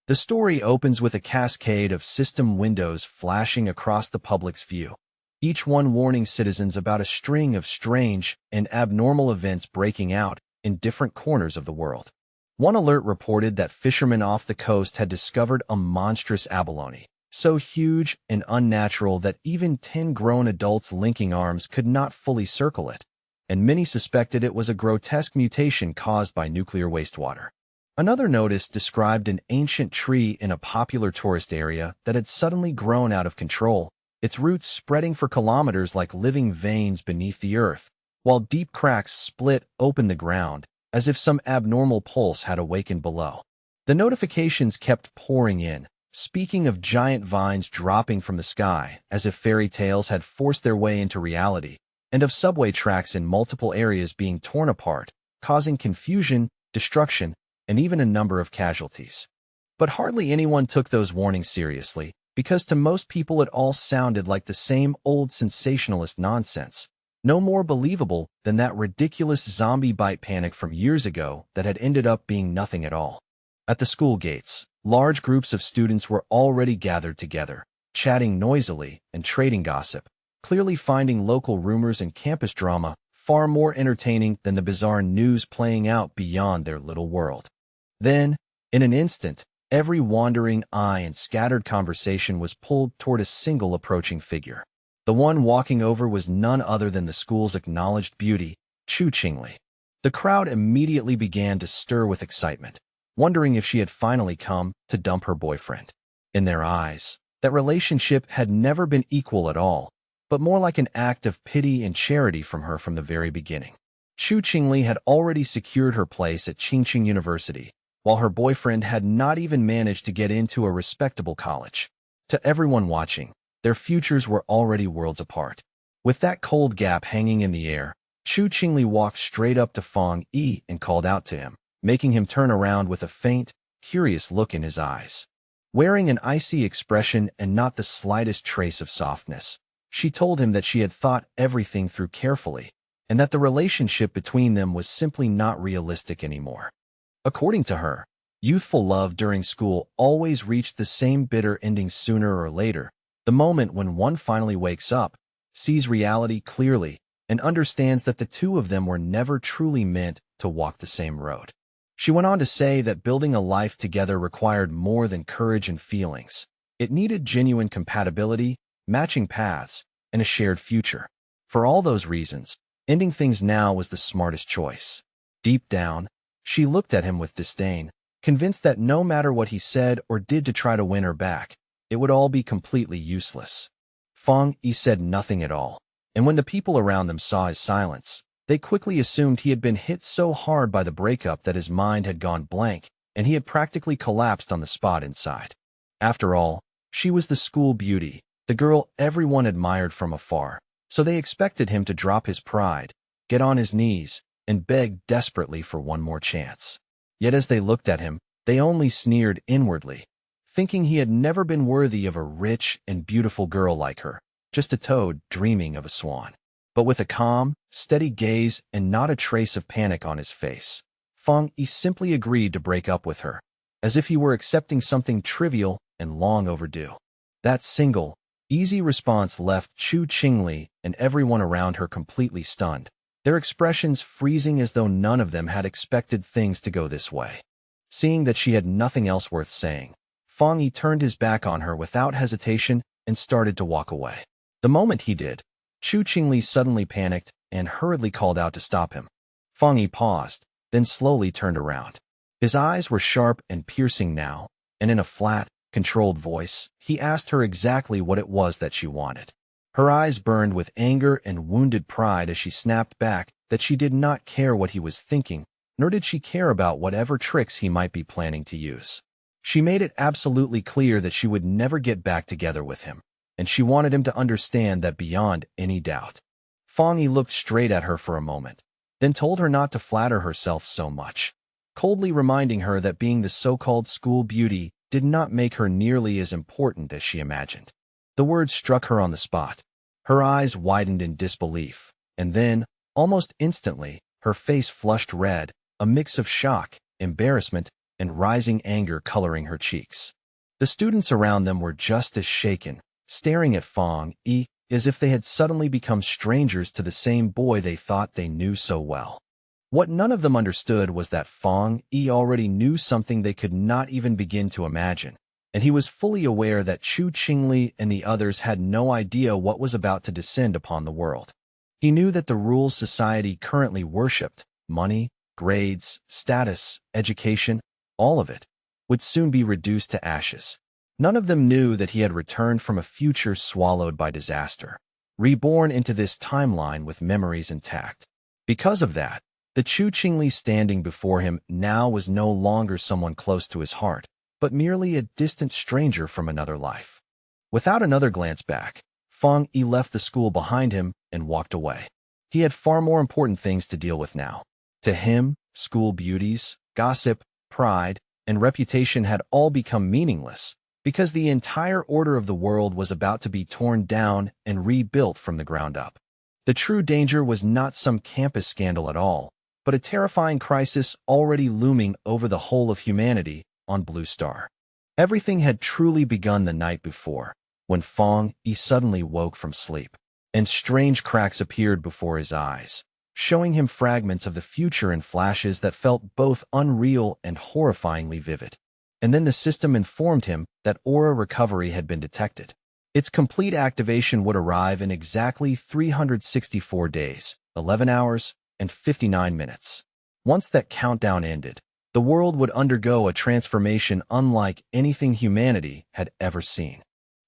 The story opens with a cascade of system windows flashing across the public's view, each one warning citizens about a string of strange and abnormal events breaking out in different corners of the world. One alert reported that fishermen off the coast had discovered a monstrous abalone, so huge and unnatural that even 10 grown adults linking arms could not fully circle it, and many suspected it was a grotesque mutation caused by nuclear wastewater. Another notice described an ancient tree in a popular tourist area that had suddenly grown out of control, its roots spreading for kilometers like living veins beneath the earth, while deep cracks split open the ground, as if some abnormal pulse had awakened below. The notifications kept pouring in, speaking of giant vines dropping from the sky, as if fairy tales had forced their way into reality, and of subway tracks in multiple areas being torn apart, causing confusion, destruction, and even a number of casualties. But hardly anyone took those warnings seriously, because to most people it all sounded like the same old sensationalist nonsense, no more believable than that ridiculous zombie bite panic from years ago that had ended up being nothing at all. At the school gates, large groups of students were already gathered together, chatting noisily and trading gossip, clearly finding local rumors and campus drama far more entertaining than the bizarre news playing out beyond their little world. Then, in an instant, every wandering eye and scattered conversation was pulled toward a single approaching figure. The one walking over was none other than the school's acknowledged beauty, Chu Qingli. The crowd immediately began to stir with excitement, wondering if she had finally come to dump her boyfriend. In their eyes, that relationship had never been equal at all, but more like an act of pity and charity from her from the very beginning. Chu Qingli had already secured her place at Qingqing University, while her boyfriend had not even managed to get into a respectable college. To everyone watching, their futures were already worlds apart. With that cold gap hanging in the air, Chu Qingli walked straight up to Fang Yi and called out to him, making him turn around with a faint, curious look in his eyes. Wearing an icy expression and not the slightest trace of softness, she told him that she had thought everything through carefully, and that the relationship between them was simply not realistic anymore. According to her, youthful love during school always reached the same bitter ending sooner or later, the moment when one finally wakes up, sees reality clearly, and understands that the two of them were never truly meant to walk the same road. She went on to say that building a life together required more than courage and feelings. It needed genuine compatibility, matching paths, and a shared future. For all those reasons, ending things now was the smartest choice. Deep down, she looked at him with disdain, convinced that no matter what he said or did to try to win her back, it would all be completely useless. Fang Yi said nothing at all, and when the people around them saw his silence, they quickly assumed he had been hit so hard by the breakup that his mind had gone blank, and he had practically collapsed on the spot inside. After all, she was the school beauty, the girl everyone admired from afar, so they expected him to drop his pride, get on his knees, and beg desperately for one more chance. Yet as they looked at him, they only sneered inwardly, thinking he had never been worthy of a rich and beautiful girl like her, just a toad dreaming of a swan. But with a calm, steady gaze and not a trace of panic on his face, Fang Yi simply agreed to break up with her, as if he were accepting something trivial and long overdue. That single, easy response left Chu Qingli and everyone around her completely stunned, their expressions freezing as though none of them had expected things to go this way. Seeing that she had nothing else worth saying, Fang Yi turned his back on her without hesitation and started to walk away. The moment he did, Chu Qingli suddenly panicked and hurriedly called out to stop him. Fang Yi paused, then slowly turned around. His eyes were sharp and piercing now, and in a flat, controlled voice, he asked her exactly what it was that she wanted. Her eyes burned with anger and wounded pride as she snapped back that she did not care what he was thinking, nor did she care about whatever tricks he might be planning to use. She made it absolutely clear that she would never get back together with him, and she wanted him to understand that beyond any doubt. Fang Yi looked straight at her for a moment, then told her not to flatter herself so much, coldly reminding her that being the so-called school beauty did not make her nearly as important as she imagined. The words struck her on the spot. Her eyes widened in disbelief, and then, almost instantly, her face flushed red, a mix of shock, embarrassment, and rising anger coloring her cheeks. The students around them were just as shaken, staring at Fong Yi as if they had suddenly become strangers to the same boy they thought they knew so well. What none of them understood was that Fong Yi already knew something they could not even begin to imagine, and he was fully aware that Chu Qingli and the others had no idea what was about to descend upon the world. He knew that the rules society currently worshipped, money, grades, status, education, all of it, would soon be reduced to ashes. None of them knew that he had returned from a future swallowed by disaster, reborn into this timeline with memories intact. Because of that, the Chu Qingli standing before him now was no longer someone close to his heart, but merely a distant stranger from another life. Without another glance back, Fong Yi left the school behind him and walked away. He had far more important things to deal with now. To him, school beauties, gossip, pride, and reputation had all become meaningless, because the entire order of the world was about to be torn down and rebuilt from the ground up. The true danger was not some campus scandal at all, but a terrifying crisis already looming over the whole of humanity on Blue Star. Everything had truly begun the night before, when Fong Yi suddenly woke from sleep, and strange cracks appeared before his eyes, showing him fragments of the future in flashes that felt both unreal and horrifyingly vivid. And then the system informed him that aura recovery had been detected. Its complete activation would arrive in exactly 364 days, 11 hours, and 59 minutes. Once that countdown ended, the world would undergo a transformation unlike anything humanity had ever seen.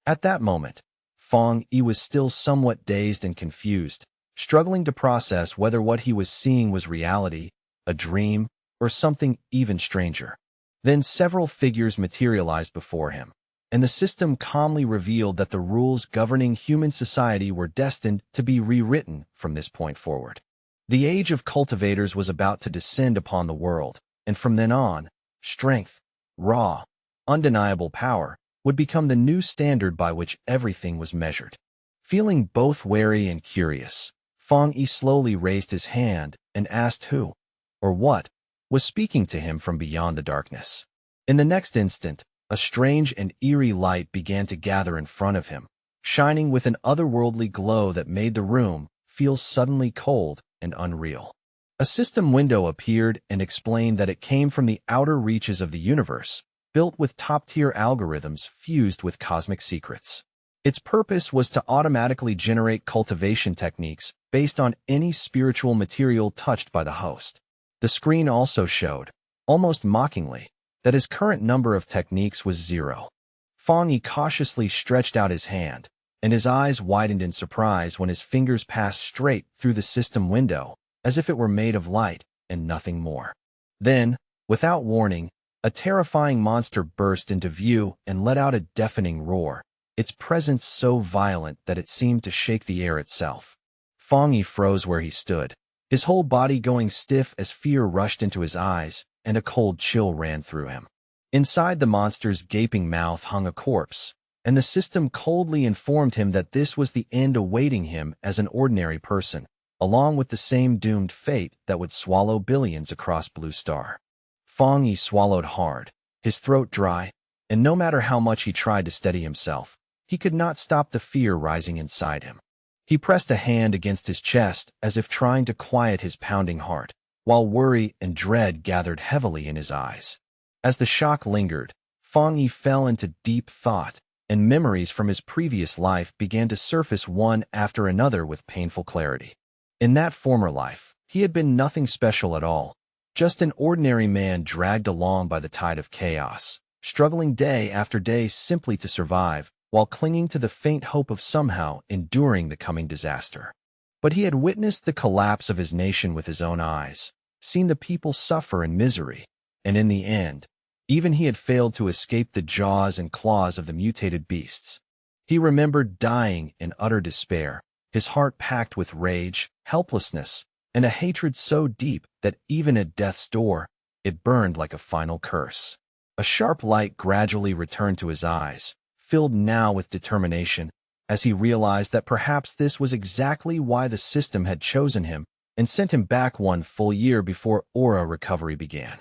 At that moment, Fong Yi was still somewhat dazed and confused, struggling to process whether what he was seeing was reality, a dream, or something even stranger. Then several figures materialized before him, and the system calmly revealed that the rules governing human society were destined to be rewritten from this point forward. The age of cultivators was about to descend upon the world, and from then on, strength, raw, undeniable power, would become the new standard by which everything was measured. Feeling both wary and curious, Fong Yi slowly raised his hand and asked who, or what, was speaking to him from beyond the darkness. In the next instant, a strange and eerie light began to gather in front of him, shining with an otherworldly glow that made the room feel suddenly cold and unreal. A system window appeared and explained that it came from the outer reaches of the universe, built with top-tier algorithms fused with cosmic secrets. Its purpose was to automatically generate cultivation techniques based on any spiritual material touched by the host. The screen also showed, almost mockingly, that his current number of techniques was 0. Fong Yi cautiously stretched out his hand, and his eyes widened in surprise when his fingers passed straight through the system window, as if it were made of light and nothing more. Then, without warning, a terrifying monster burst into view and let out a deafening roar, its presence so violent that it seemed to shake the air itself. Fong Yi froze where he stood, his whole body going stiff as fear rushed into his eyes and a cold chill ran through him. Inside the monster's gaping mouth hung a corpse, and the system coldly informed him that this was the end awaiting him as an ordinary person, along with the same doomed fate that would swallow billions across Blue Star. Fong Yi swallowed hard, his throat dry, and no matter how much he tried to steady himself, he could not stop the fear rising inside him. He pressed a hand against his chest as if trying to quiet his pounding heart, while worry and dread gathered heavily in his eyes. As the shock lingered, Fong Yi fell into deep thought, and memories from his previous life began to surface one after another with painful clarity. In that former life, he had been nothing special at all, just an ordinary man dragged along by the tide of chaos, struggling day after day simply to survive, while clinging to the faint hope of somehow enduring the coming disaster. But he had witnessed the collapse of his nation with his own eyes, seen the people suffer in misery, and in the end, even he had failed to escape the jaws and claws of the mutated beasts. He remembered dying in utter despair, his heart packed with rage, helplessness, and a hatred so deep that even at death's door, it burned like a final curse. A sharp light gradually returned to his eyes, filled now with determination, as he realized that perhaps this was exactly why the system had chosen him and sent him back one full year before aura recovery began.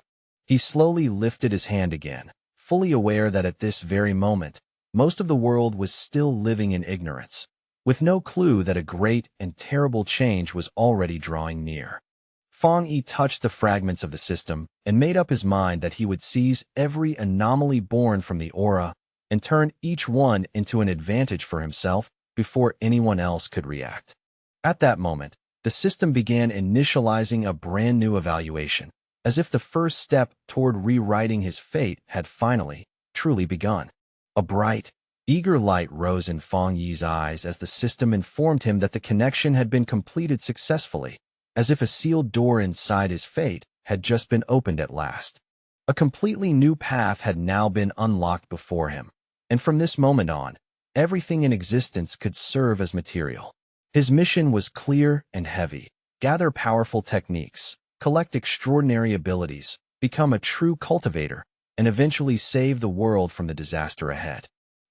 He slowly lifted his hand again, fully aware that at this very moment, most of the world was still living in ignorance, with no clue that a great and terrible change was already drawing near. Fang Yi touched the fragments of the system and made up his mind that he would seize every anomaly born from the aura and turn each one into an advantage for himself before anyone else could react. At that moment, the system began initializing a brand new evaluation, as if the first step toward rewriting his fate had finally, truly begun. A bright, eager light rose in Fang Yi's eyes as the system informed him that the connection had been completed successfully, as if a sealed door inside his fate had just been opened at last. A completely new path had now been unlocked before him, and from this moment on, everything in existence could serve as material. His mission was clear and heavy: gather powerful techniques, collect extraordinary abilities, become a true cultivator, and eventually save the world from the disaster ahead.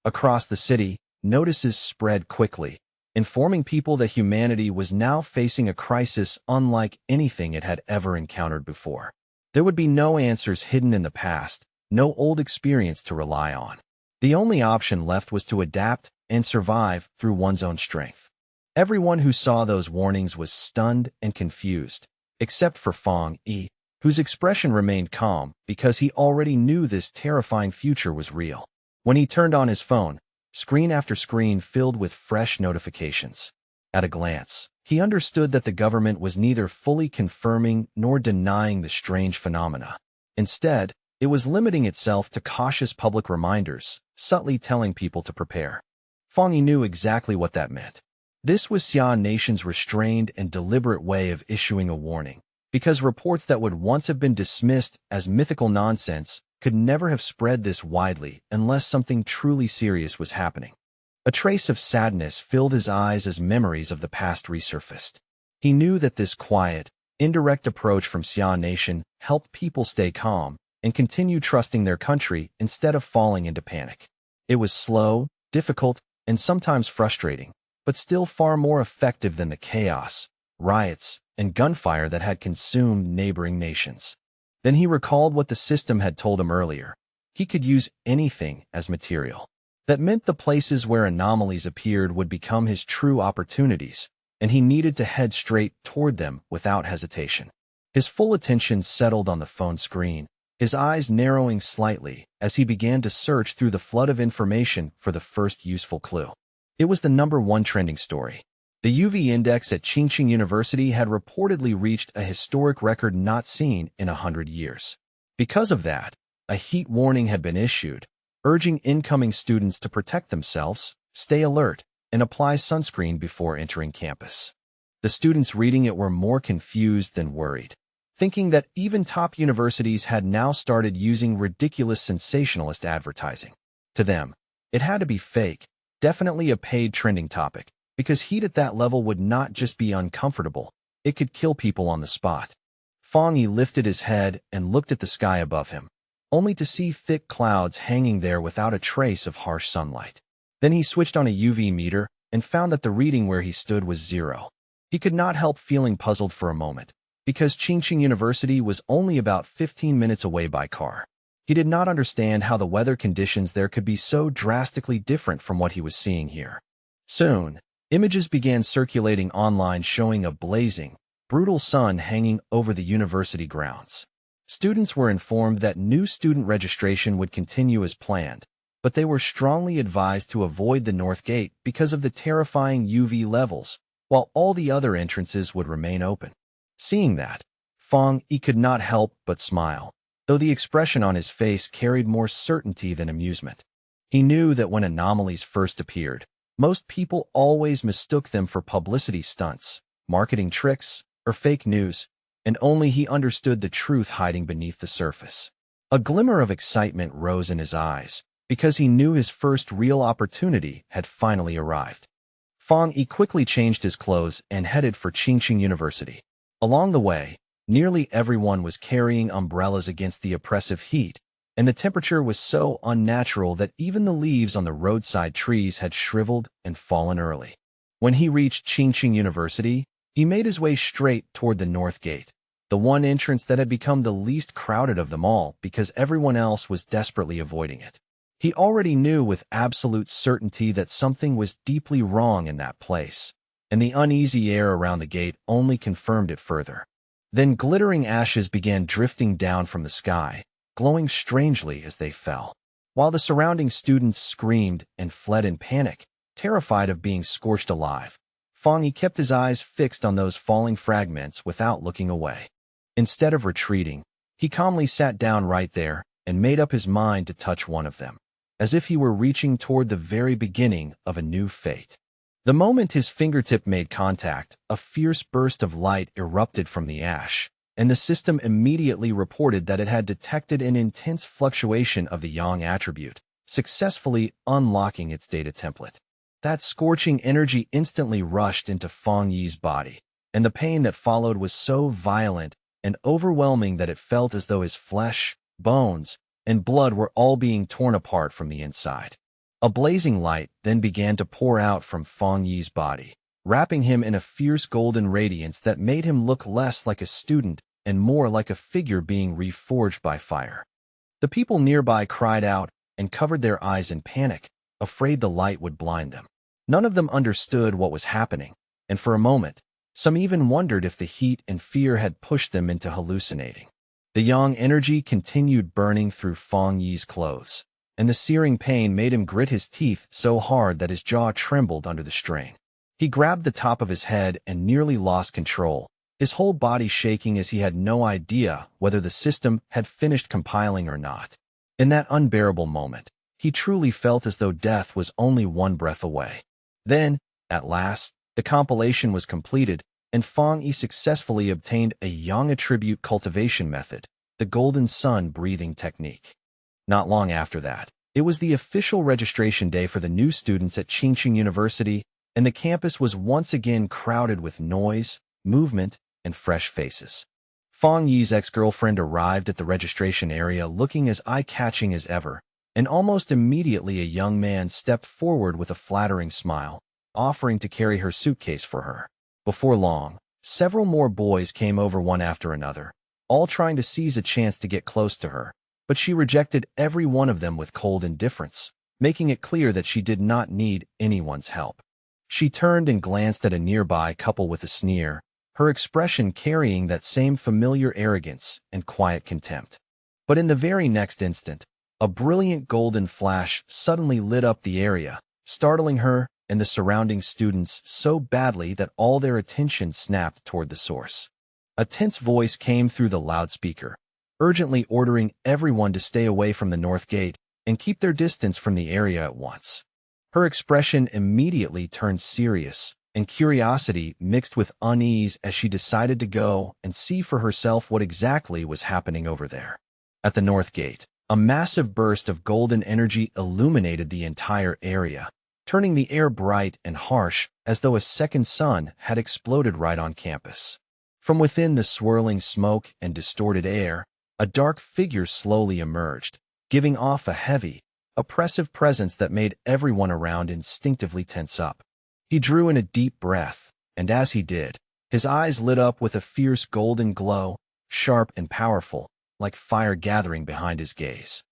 Across the city, notices spread quickly, informing people that humanity was now facing a crisis unlike anything it had ever encountered before. There would be no answers hidden in the past, no old experience to rely on. The only option left was to adapt and survive through one's own strength. Everyone who saw those warnings was stunned and confused, except for Fang Yi, whose expression remained calm because he already knew this terrifying future was real. When he turned on his phone, screen after screen filled with fresh notifications. At a glance, he understood that the government was neither fully confirming nor denying the strange phenomena. Instead, it was limiting itself to cautious public reminders, subtly telling people to prepare. Fang Yi knew exactly what that meant. This was Xia Nation's restrained and deliberate way of issuing a warning, because reports that would once have been dismissed as mythical nonsense could never have spread this widely unless something truly serious was happening. A trace of sadness filled his eyes as memories of the past resurfaced. He knew that this quiet, indirect approach from Xia Nation helped people stay calm and continue trusting their country instead of falling into panic. It was slow, difficult, and sometimes frustrating, but still far more effective than the chaos, riots, and gunfire that had consumed neighboring nations. Then he recalled what the system had told him earlier. He could use anything as material. That meant the places where anomalies appeared would become his true opportunities, and he needed to head straight toward them without hesitation. His full attention settled on the phone screen, his eyes narrowing slightly as he began to search through the flood of information for the first useful clue. It was the #1 trending story. The UV index at Qingqing University had reportedly reached a historic record not seen in 100 years. Because of that, a heat warning had been issued, urging incoming students to protect themselves, stay alert, and apply sunscreen before entering campus. The students reading it were more confused than worried, thinking that even top universities had now started using ridiculous sensationalist advertising. To them, it had to be fake, definitely a paid trending topic, because heat at that level would not just be uncomfortable, it could kill people on the spot. Fang Yi lifted his head and looked at the sky above him, only to see thick clouds hanging there without a trace of harsh sunlight. Then he switched on a UV meter and found that the reading where he stood was 0. He could not help feeling puzzled for a moment, because Qingqing University was only about 15 minutes away by car. He did not understand how the weather conditions there could be so drastically different from what he was seeing here. Soon, images began circulating online showing a blazing, brutal sun hanging over the university grounds. Students were informed that new student registration would continue as planned, but they were strongly advised to avoid the North Gate because of the terrifying UV levels, while all the other entrances would remain open. Seeing that, Fang Yi could not help but smile, though the expression on his face carried more certainty than amusement. He knew that when anomalies first appeared, most people always mistook them for publicity stunts, marketing tricks, or fake news, and only he understood the truth hiding beneath the surface. A glimmer of excitement rose in his eyes, because he knew his first real opportunity had finally arrived. Fang Yi quickly changed his clothes and headed for Qingqing University. Along the way, nearly everyone was carrying umbrellas against the oppressive heat, and the temperature was so unnatural that even the leaves on the roadside trees had shriveled and fallen early. When he reached Qingqing University, he made his way straight toward the North Gate, the one entrance that had become the least crowded of them all because everyone else was desperately avoiding it. He already knew with absolute certainty that something was deeply wrong in that place, and the uneasy air around the gate only confirmed it further. Then glittering ashes began drifting down from the sky, glowing strangely as they fell. While the surrounding students screamed and fled in panic, terrified of being scorched alive, Fang Yi kept his eyes fixed on those falling fragments without looking away. Instead of retreating, he calmly sat down right there and made up his mind to touch one of them, as if he were reaching toward the very beginning of a new fate. The moment his fingertip made contact, a fierce burst of light erupted from the ash, and the system immediately reported that it had detected an intense fluctuation of the yang attribute, successfully unlocking its data template. That scorching energy instantly rushed into Fang Yi's body, and the pain that followed was so violent and overwhelming that it felt as though his flesh, bones, and blood were all being torn apart from the inside. A blazing light then began to pour out from Fang Yi's body, wrapping him in a fierce golden radiance that made him look less like a student and more like a figure being reforged by fire. The people nearby cried out and covered their eyes in panic, afraid the light would blind them. None of them understood what was happening, and for a moment, some even wondered if the heat and fear had pushed them into hallucinating. The yang energy continued burning through Fang Yi's clothes, and the searing pain made him grit his teeth so hard that his jaw trembled under the strain. He grabbed the top of his head and nearly lost control, his whole body shaking as he had no idea whether the system had finished compiling or not. In that unbearable moment, he truly felt as though death was only one breath away. Then, at last, the compilation was completed, and Fang Yi successfully obtained a yang attribute cultivation method, the Golden Sun breathing technique. Not long after that, it was the official registration day for the new students at Qingqing University, and the campus was once again crowded with noise, movement, and fresh faces. Fang Yi's ex-girlfriend arrived at the registration area looking as eye-catching as ever, and almost immediately a young man stepped forward with a flattering smile, offering to carry her suitcase for her. Before long, several more boys came over one after another, all trying to seize a chance to get close to her, but she rejected every one of them with cold indifference, making it clear that she did not need anyone's help. She turned and glanced at a nearby couple with a sneer, her expression carrying that same familiar arrogance and quiet contempt. But in the very next instant, a brilliant golden flash suddenly lit up the area, startling her and the surrounding students so badly that all their attention snapped toward the source. A tense voice came through the loudspeaker, urgently ordering everyone to stay away from the north gate and keep their distance from the area at once. Her expression immediately turned serious, and curiosity mixed with unease as she decided to go and see for herself what exactly was happening over there. At the north gate, a massive burst of golden energy illuminated the entire area, turning the air bright and harsh as though a second sun had exploded right on campus. From within the swirling smoke and distorted air, a dark figure slowly emerged, giving off a heavy, oppressive presence that made everyone around instinctively tense up. He drew in a deep breath, and as he did, his eyes lit up with a fierce golden glow, sharp and powerful, like fire gathering behind his gaze.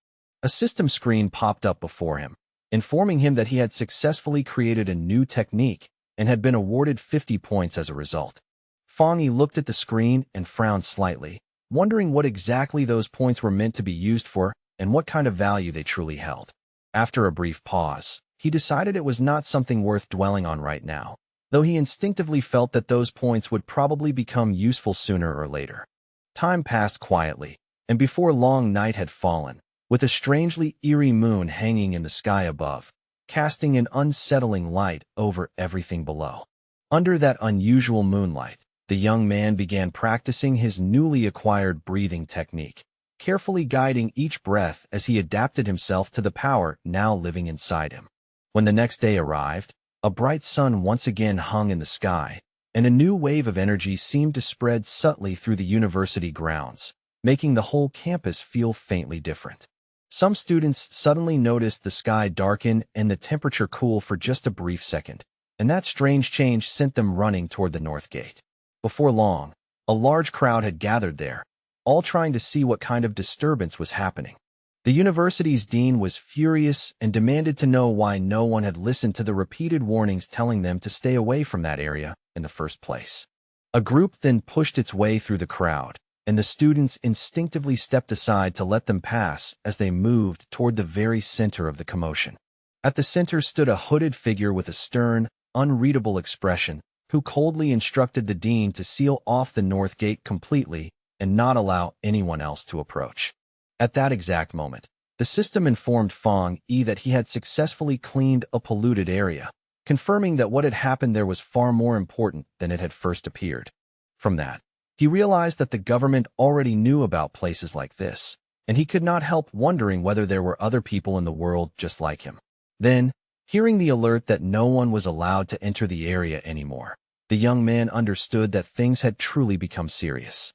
A system screen popped up before him, informing him that he had successfully created a new technique and had been awarded 50 points as a result. Fang Yi looked at the screen and frowned slightly, wondering what exactly those points were meant to be used for and what kind of value they truly held. After a brief pause, he decided it was not something worth dwelling on right now, though he instinctively felt that those points would probably become useful sooner or later. Time passed quietly, and before long night had fallen, with a strangely eerie moon hanging in the sky above, casting an unsettling light over everything below. Under that unusual moonlight, the young man began practicing his newly acquired breathing technique, carefully guiding each breath as he adapted himself to the power now living inside him. When the next day arrived, a bright sun once again hung in the sky, and a new wave of energy seemed to spread subtly through the university grounds, making the whole campus feel faintly different. Some students suddenly noticed the sky darken and the temperature cool for just a brief second, and that strange change sent them running toward the north gate. Before long, A large crowd had gathered there, all trying to see what kind of disturbance was happening. The university's dean was furious and demanded to know why no one had listened to the repeated warnings telling them to stay away from that area in the first place. A group then pushed its way through the crowd, and the students instinctively stepped aside to let them pass as they moved toward the very center of the commotion. At the center stood a hooded figure with a stern, unreadable expression, who coldly instructed the dean to seal off the north gate completely and not allow anyone else to approach. At that exact moment, the system informed Fong Yi that he had successfully cleaned a polluted area, confirming that what had happened there was far more important than it had first appeared. From that, he realized that the government already knew about places like this, and he could not help wondering whether there were other people in the world just like him. Then, hearing the alert that no one was allowed to enter the area anymore, the young man understood that things had truly become serious.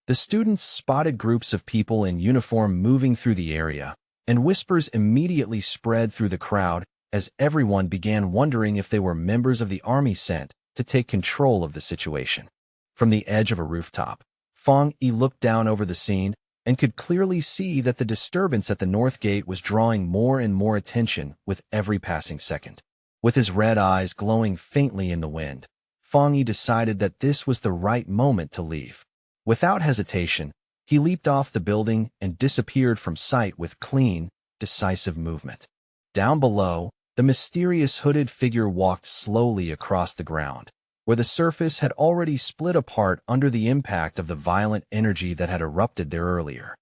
The students spotted groups of people in uniform moving through the area, and whispers immediately spread through the crowd as everyone began wondering if they were members of the army sent to take control of the situation. From the edge of a rooftop, Fong Yi looked down over the scene and could clearly see that the disturbance at the north gate was drawing more and more attention with every passing second. With his red eyes glowing faintly in the wind, Fong Yi decided that this was the right moment to leave. Without hesitation, he leaped off the building and disappeared from sight with clean, decisive movement. Down below, the mysterious hooded figure walked slowly across the ground, where the surface had already split apart under the impact of the violent energy that had erupted there earlier.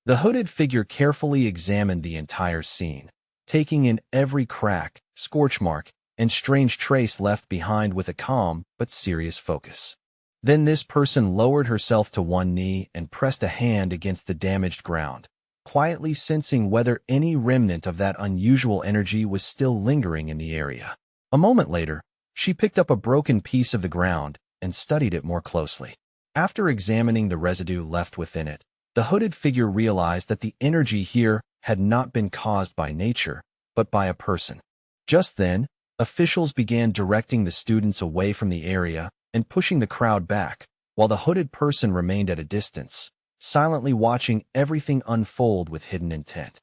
The hooded figure carefully examined the entire scene, taking in every crack, scorch mark, and strange trace left behind with a calm but serious focus. Then this person lowered herself to one knee and pressed a hand against the damaged ground, quietly sensing whether any remnant of that unusual energy was still lingering in the area. A moment later, she picked up a broken piece of the ground and studied it more closely. After examining the residue left within it, the hooded figure realized that the energy here had not been caused by nature, but by a person. Just then, officials began directing the students away from the area and pushing the crowd back, while the hooded person remained at a distance, silently watching everything unfold with hidden intent.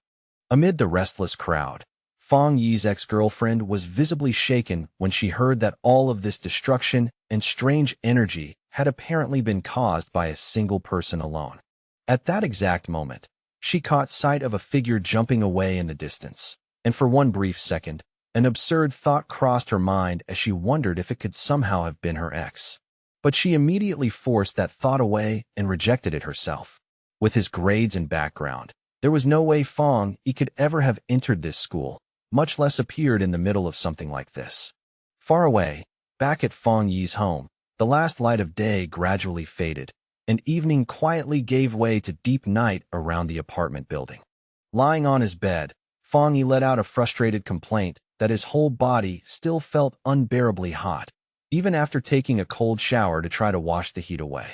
Amid the restless crowd, Fong Yi's ex-girlfriend was visibly shaken when she heard that all of this destruction and strange energy had apparently been caused by a single person alone. At that exact moment, she caught sight of a figure jumping away in the distance, and for one brief second, an absurd thought crossed her mind as she wondered if it could somehow have been her ex. But she immediately forced that thought away and rejected it herself. With his grades and background, there was no way Fong Yi could ever have entered this school, much less appeared in the middle of something like this. Far away, back at Fong Yi's home, the last light of day gradually faded, and evening quietly gave way to deep night around the apartment building. Lying on his bed, Fong Yi let out a frustrated complaint that his whole body still felt unbearably hot, even after taking a cold shower to try to wash the heat away.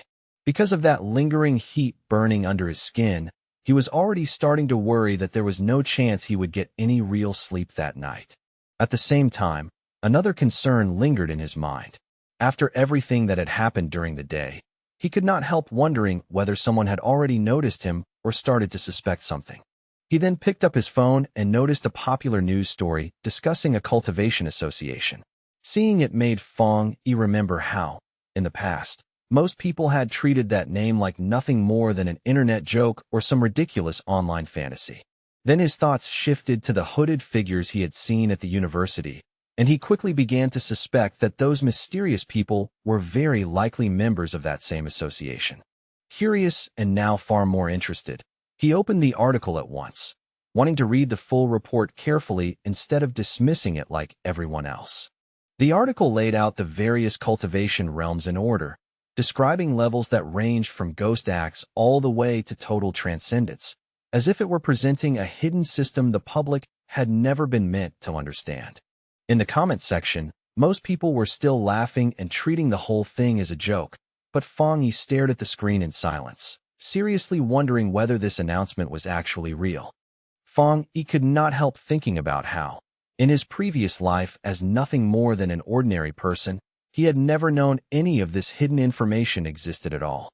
Because of that lingering heat burning under his skin, he was already starting to worry that there was no chance he would get any real sleep that night. At the same time, another concern lingered in his mind. After everything that had happened during the day, he could not help wondering whether someone had already noticed him or started to suspect something. He then picked up his phone and noticed a popular news story discussing a cultivation association. Seeing it made Fong Yi remember how, in the past, most people had treated that name like nothing more than an internet joke or some ridiculous online fantasy. Then his thoughts shifted to the hooded figures he had seen at the university, and he quickly began to suspect that those mysterious people were very likely members of that same association. Curious and now far more interested, he opened the article at once, wanting to read the full report carefully instead of dismissing it like everyone else. The article laid out the various cultivation realms in order, describing levels that ranged from ghost acts all the way to total transcendence, as if it were presenting a hidden system the public had never been meant to understand. In the comment section, most people were still laughing and treating the whole thing as a joke, but Fong Yi stared at the screen in silence, seriously wondering whether this announcement was actually real. Fong Yi could not help thinking about how, in his previous life as nothing more than an ordinary person, he had never known any of this hidden information existed at all.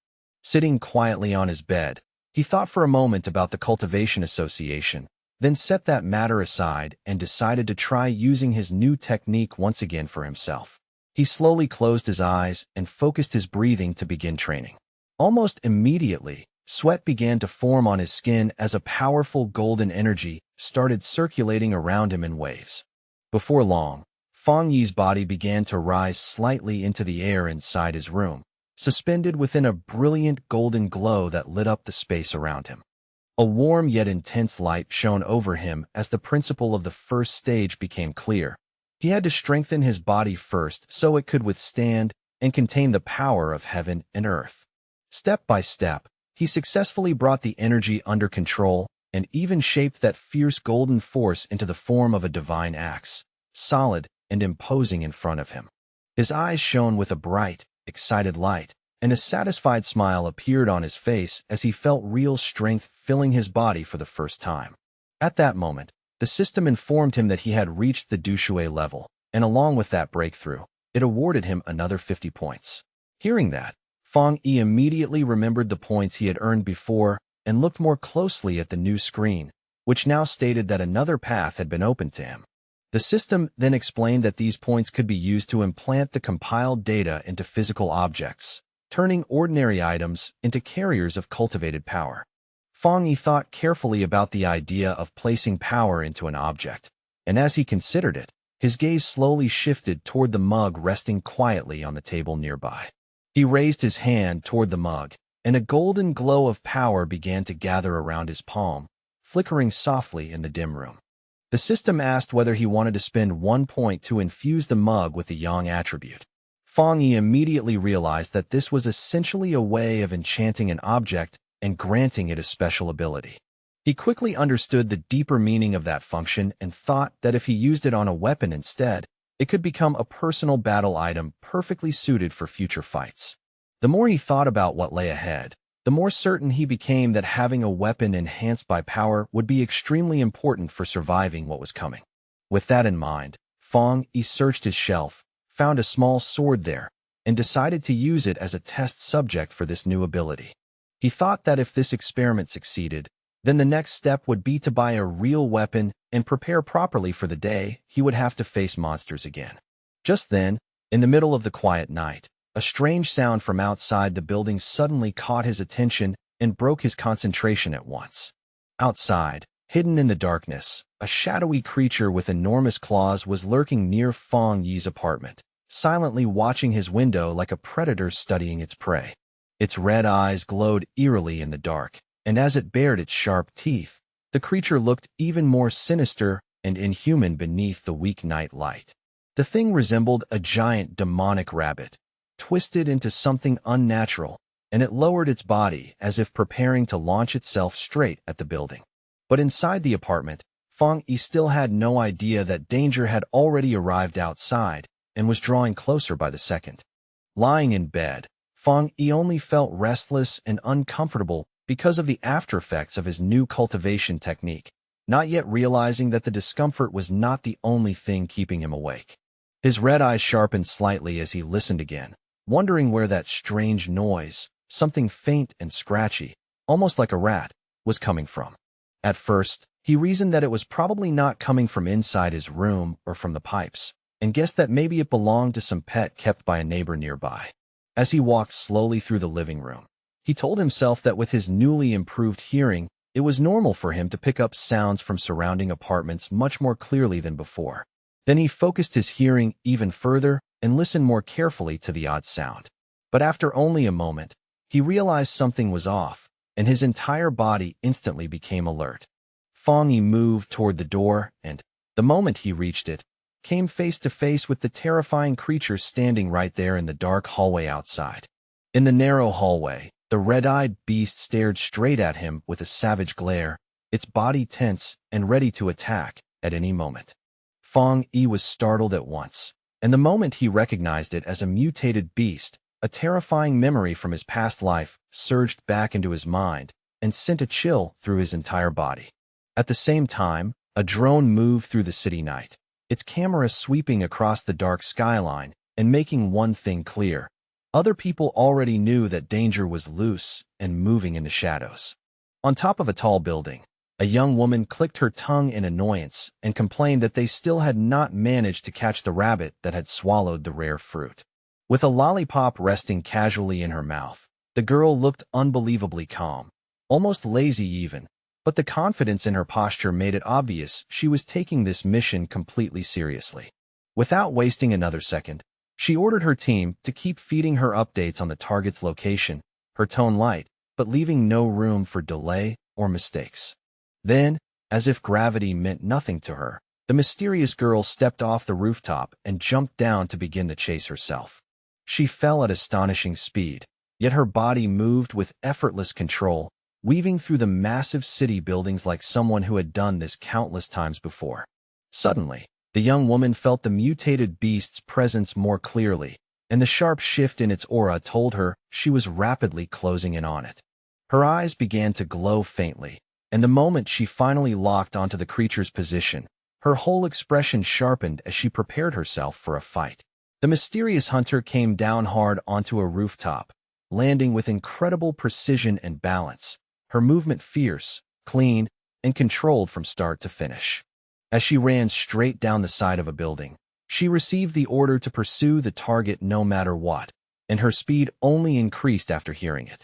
Sitting quietly on his bed, he thought for a moment about the Cultivation Association, then set that matter aside and decided to try using his new technique once again for himself. He slowly closed his eyes and focused his breathing to begin training. Almost immediately, sweat began to form on his skin as a powerful golden energy started circulating around him in waves. Before long, Fang Yi's body began to rise slightly into the air inside his room, suspended within a brilliant golden glow that lit up the space around him. A warm yet intense light shone over him as the principle of the first stage became clear. He had to strengthen his body first so it could withstand and contain the power of heaven and earth. Step by step, he successfully brought the energy under control and even shaped that fierce golden force into the form of a divine axe, solid and imposing in front of him. His eyes shone with a bright, excited light, and a satisfied smile appeared on his face as he felt real strength filling his body for the first time. At that moment, the system informed him that he had reached the Dushui level, and along with that breakthrough, it awarded him another 50 points. Hearing that, Fang Yi immediately remembered the points he had earned before and looked more closely at the new screen, which now stated that another path had been opened to him. The system then explained that these points could be used to implant the compiled data into physical objects, turning ordinary items into carriers of cultivated power. Fang Yi thought carefully about the idea of placing power into an object, and as he considered it, his gaze slowly shifted toward the mug resting quietly on the table nearby. He raised his hand toward the mug, and a golden glow of power began to gather around his palm, flickering softly in the dim room. The system asked whether he wanted to spend 1 point to infuse the mug with the yang attribute. Fang Yi immediately realized that this was essentially a way of enchanting an object and granting it a special ability. He quickly understood the deeper meaning of that function and thought that if he used it on a weapon instead, it could become a personal battle item perfectly suited for future fights. The more he thought about what lay ahead, the more certain he became that having a weapon enhanced by power would be extremely important for surviving what was coming. With that in mind, Fang Yi searched his shelf, found a small sword there, and decided to use it as a test subject for this new ability. He thought that if this experiment succeeded, then the next step would be to buy a real weapon and prepare properly for the day he would have to face monsters again. Just then, in the middle of the quiet night, a strange sound from outside the building suddenly caught his attention and broke his concentration at once. Outside, hidden in the darkness, a shadowy creature with enormous claws was lurking near Fang Yi's apartment, silently watching his window like a predator studying its prey. Its red eyes glowed eerily in the dark, and as it bared its sharp teeth, the creature looked even more sinister and inhuman beneath the weak night light. The thing resembled a giant demonic rabbit, twisted into something unnatural, and it lowered its body as if preparing to launch itself straight at the building. But inside the apartment, Fang Yi still had no idea that danger had already arrived outside and was drawing closer by the second. Lying in bed, Fang Yi only felt restless and uncomfortable because of the aftereffects of his new cultivation technique, not yet realizing that the discomfort was not the only thing keeping him awake. His red eyes sharpened slightly as he listened again, wondering where that strange noise, something faint and scratchy, almost like a rat, was coming from. At first, he reasoned that it was probably not coming from inside his room or from the pipes, and guessed that maybe it belonged to some pet kept by a neighbor nearby. As he walked slowly through the living room, he told himself that with his newly improved hearing, it was normal for him to pick up sounds from surrounding apartments much more clearly than before. Then he focused his hearing even further and listened more carefully to the odd sound. But after only a moment, he realized something was off, and his entire body instantly became alert. Fang Yi moved toward the door and, the moment he reached it, came face to face with the terrifying creature standing right there in the dark hallway outside. In the narrow hallway, the red-eyed beast stared straight at him with a savage glare, its body tense and ready to attack at any moment. Fang Yi was startled at once, and the moment he recognized it as a mutated beast, a terrifying memory from his past life surged back into his mind and sent a chill through his entire body. At the same time, a drone moved through the city night, its camera sweeping across the dark skyline and making one thing clear: Other people already knew that danger was loose and moving in the shadows. On top of a tall building, a young woman clicked her tongue in annoyance and complained that they still had not managed to catch the rabbit that had swallowed the rare fruit. With a lollipop resting casually in her mouth, the girl looked unbelievably calm, almost lazy even, but the confidence in her posture made it obvious she was taking this mission completely seriously. Without wasting another second, she ordered her team to keep feeding her updates on the target's location, her tone light, but leaving no room for delay or mistakes. Then, as if gravity meant nothing to her, the mysterious girl stepped off the rooftop and jumped down to begin the chase herself. She fell at astonishing speed, yet her body moved with effortless control, weaving through the massive city buildings like someone who had done this countless times before. Suddenly, the young woman felt the mutated beast's presence more clearly, and the sharp shift in its aura told her she was rapidly closing in on it. Her eyes began to glow faintly, and the moment she finally locked onto the creature's position, her whole expression sharpened as she prepared herself for a fight. The mysterious hunter came down hard onto a rooftop, landing with incredible precision and balance, her movement fierce, clean, and controlled from start to finish. As she ran straight down the side of a building, she received the order to pursue the target no matter what, and her speed only increased after hearing it.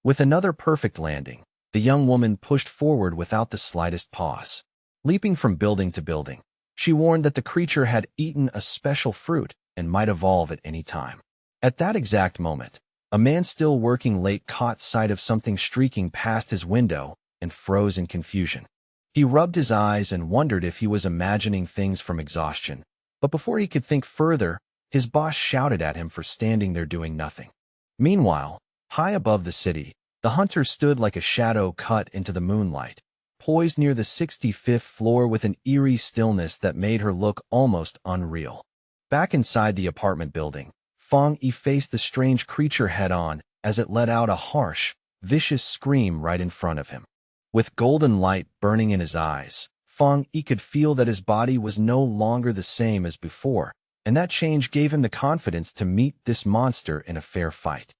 With another perfect landing, the young woman pushed forward without the slightest pause. Leaping from building to building, she warned that the creature had eaten a special fruit and might evolve at any time. At that exact moment, a man still working late caught sight of something streaking past his window and froze in confusion. He rubbed his eyes and wondered if he was imagining things from exhaustion, but before he could think further, his boss shouted at him for standing there doing nothing. Meanwhile, high above the city, the hunter stood like a shadow cut into the moonlight, poised near the 65th floor with an eerie stillness that made her look almost unreal. Back inside the apartment building, Fong Yi faced the strange creature head-on as it let out a harsh, vicious scream right in front of him. With golden light burning in his eyes, Fong Yi could feel that his body was no longer the same as before, and that change gave him the confidence to meet this monster in a fair fight.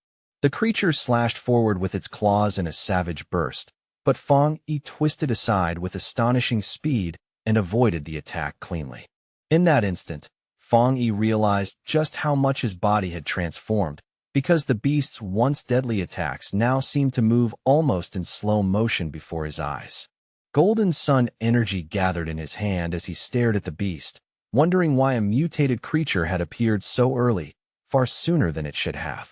The creature slashed forward with its claws in a savage burst, but Fong Yi twisted aside with astonishing speed and avoided the attack cleanly. In that instant, Fong Yi realized just how much his body had transformed, because the beast's once deadly attacks now seemed to move almost in slow motion before his eyes. Golden sun energy gathered in his hand as he stared at the beast, wondering why a mutated creature had appeared so early, far sooner than it should have.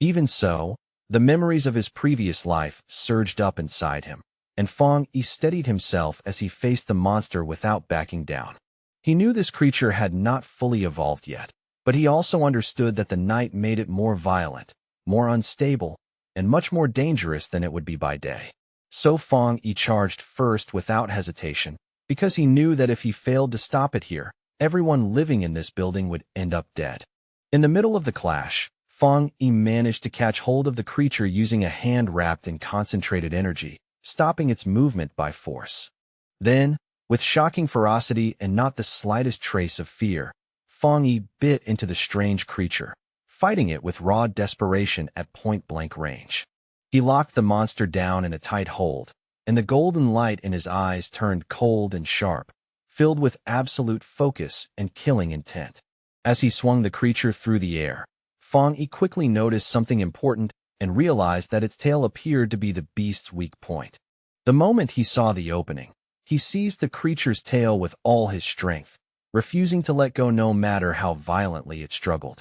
Even so, the memories of his previous life surged up inside him, and Fong Yi steadied himself as he faced the monster without backing down. He knew this creature had not fully evolved yet, but he also understood that the night made it more violent, more unstable, and much more dangerous than it would be by day. So Fong Yi charged first without hesitation, because he knew that if he failed to stop it here, everyone living in this building would end up dead. In the middle of the clash, Fong Yi managed to catch hold of the creature using a hand wrapped in concentrated energy, stopping its movement by force. Then, with shocking ferocity and not the slightest trace of fear, Fong Yi bit into the strange creature, fighting it with raw desperation at point-blank range. He locked the monster down in a tight hold, and the golden light in his eyes turned cold and sharp, filled with absolute focus and killing intent. As he swung the creature through the air, Fong Yi quickly noticed something important and realized that its tail appeared to be the beast's weak point. The moment he saw the opening, he seized the creature's tail with all his strength, refusing to let go no matter how violently it struggled.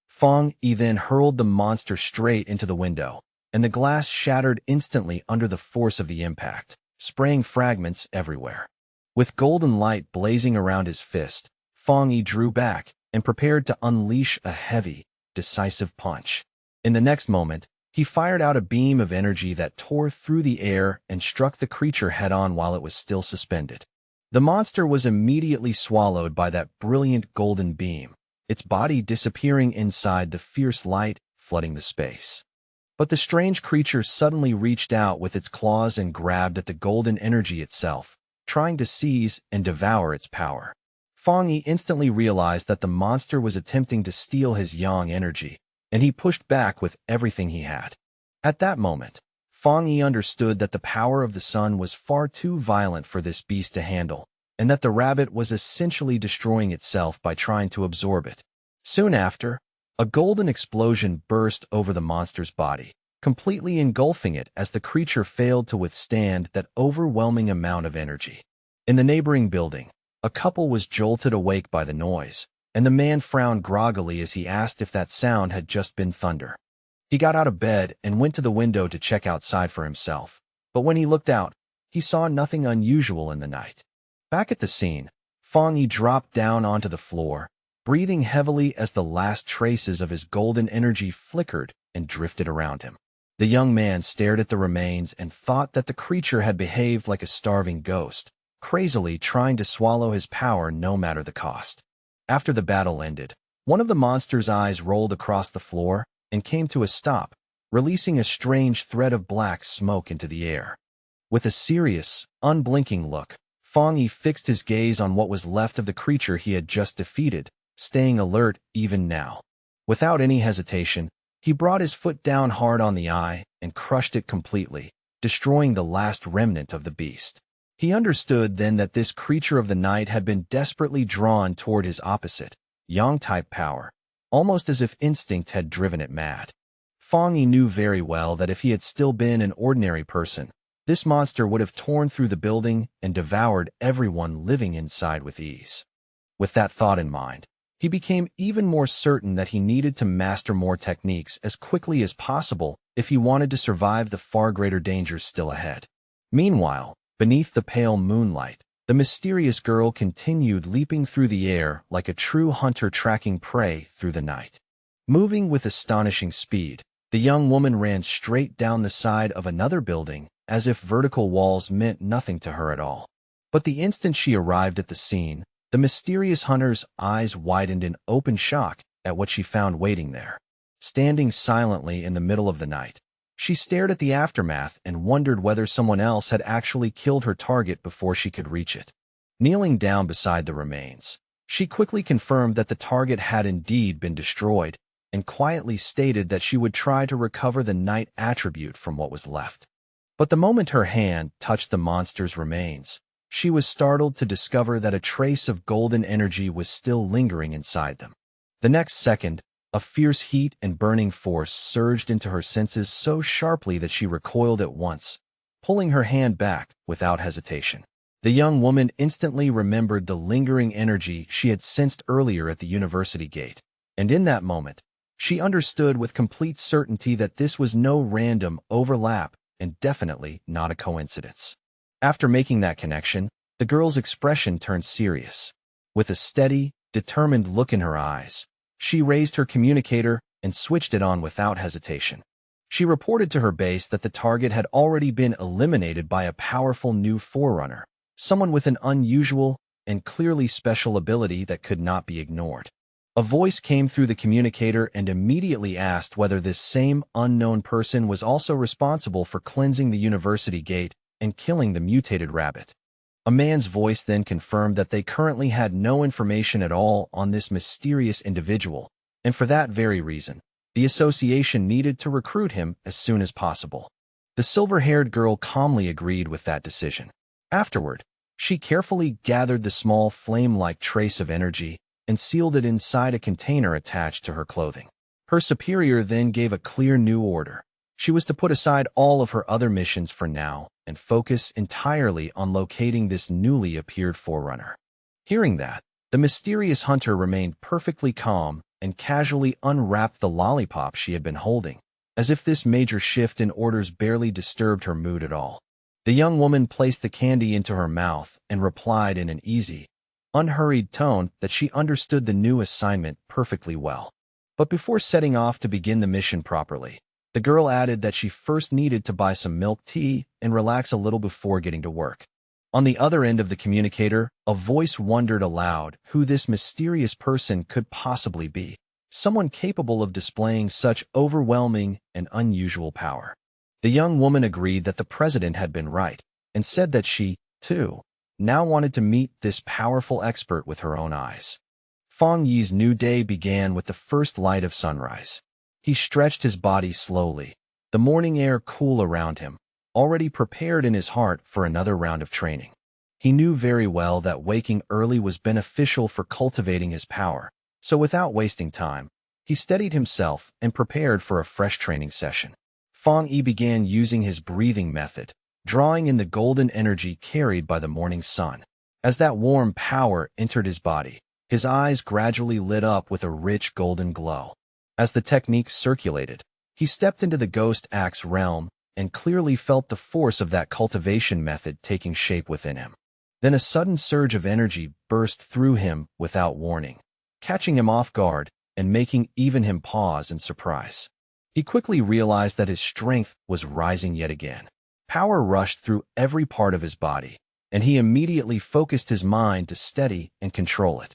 Fong Yi then hurled the monster straight into the window, and the glass shattered instantly under the force of the impact, spraying fragments everywhere. With golden light blazing around his fist, Fong Yi drew back and prepared to unleash a heavy, decisive punch. In the next moment, he fired out a beam of energy that tore through the air and struck the creature head-on while it was still suspended. The monster was immediately swallowed by that brilliant golden beam, its body disappearing inside the fierce light flooding the space. But the strange creature suddenly reached out with its claws and grabbed at the golden energy itself, trying to seize and devour its power. Fong Yi instantly realized that the monster was attempting to steal his yang energy, and he pushed back with everything he had. At that moment, Fang Yi understood that the power of the sun was far too violent for this beast to handle, and that the rabbit was essentially destroying itself by trying to absorb it. Soon after, a golden explosion burst over the monster's body, completely engulfing it as the creature failed to withstand that overwhelming amount of energy. In the neighboring building, a couple was jolted awake by the noise, and the man frowned groggily as he asked if that sound had just been thunder. He got out of bed and went to the window to check outside for himself, but when he looked out, he saw nothing unusual in the night. Back at the scene, Fang Yi dropped down onto the floor, breathing heavily as the last traces of his golden energy flickered and drifted around him. The young man stared at the remains and thought that the creature had behaved like a starving ghost, crazily trying to swallow his power no matter the cost. After the battle ended, one of the monster's eyes rolled across the floor and came to a stop, releasing a strange thread of black smoke into the air. With a serious, unblinking look, Fang Yi fixed his gaze on what was left of the creature he had just defeated, staying alert even now. Without any hesitation, he brought his foot down hard on the eye and crushed it completely, destroying the last remnant of the beast. He understood then that this creature of the night had been desperately drawn toward his opposite, Yang-type power, almost as if instinct had driven it mad. Fang Yi knew very well that if he had still been an ordinary person, this monster would have torn through the building and devoured everyone living inside with ease. With that thought in mind, he became even more certain that he needed to master more techniques as quickly as possible if he wanted to survive the far greater dangers still ahead. Meanwhile, beneath the pale moonlight, the mysterious girl continued leaping through the air like a true hunter tracking prey through the night. Moving with astonishing speed, the young woman ran straight down the side of another building, as if vertical walls meant nothing to her at all. But the instant she arrived at the scene, the mysterious hunter's eyes widened in open shock at what she found waiting there. Standing silently in the middle of the night, she stared at the aftermath and wondered whether someone else had actually killed her target before she could reach it. Kneeling down beside the remains, she quickly confirmed that the target had indeed been destroyed and quietly stated that she would try to recover the night attribute from what was left. But the moment her hand touched the monster's remains, she was startled to discover that a trace of golden energy was still lingering inside them. The next second, a fierce heat and burning force surged into her senses so sharply that she recoiled at once, pulling her hand back without hesitation. The young woman instantly remembered the lingering energy she had sensed earlier at the university gate, and in that moment, she understood with complete certainty that this was no random overlap and definitely not a coincidence. After making that connection, the girl's expression turned serious. With a steady, determined look in her eyes, she raised her communicator and switched it on without hesitation. She reported to her base that the target had already been eliminated by a powerful new forerunner, someone with an unusual and clearly special ability that could not be ignored. A voice came through the communicator and immediately asked whether this same unknown person was also responsible for cleansing the university gate and killing the mutated rabbit. A man's voice then confirmed that they currently had no information at all on this mysterious individual, and for that very reason, the association needed to recruit him as soon as possible. The silver-haired girl calmly agreed with that decision. Afterward, she carefully gathered the small flame-like trace of energy and sealed it inside a container attached to her clothing. Her superior then gave a clear new order. She was to put aside all of her other missions for now and focus entirely on locating this newly appeared forerunner. Hearing that, the mysterious hunter remained perfectly calm and casually unwrapped the lollipop she had been holding, as if this major shift in orders barely disturbed her mood at all. The young woman placed the candy into her mouth and replied in an easy, unhurried tone that she understood the new assignment perfectly well. But before setting off to begin the mission properly, the girl added that she first needed to buy some milk tea and relax a little before getting to work. On the other end of the communicator, a voice wondered aloud who this mysterious person could possibly be, someone capable of displaying such overwhelming and unusual power. The young woman agreed that the president had been right, and said that she, too, now wanted to meet this powerful expert with her own eyes. Fang Yi's new day began with the first light of sunrise. He stretched his body slowly, the morning air cool around him, already prepared in his heart for another round of training. He knew very well that waking early was beneficial for cultivating his power, so without wasting time, he steadied himself and prepared for a fresh training session. Fang Yi began using his breathing method, drawing in the golden energy carried by the morning sun. As that warm power entered his body, his eyes gradually lit up with a rich golden glow. As the technique circulated, he stepped into the ghost axe realm and clearly felt the force of that cultivation method taking shape within him. Then a sudden surge of energy burst through him without warning, catching him off guard and making even him pause in surprise. He quickly realized that his strength was rising yet again. Power rushed through every part of his body, and he immediately focused his mind to steady and control it.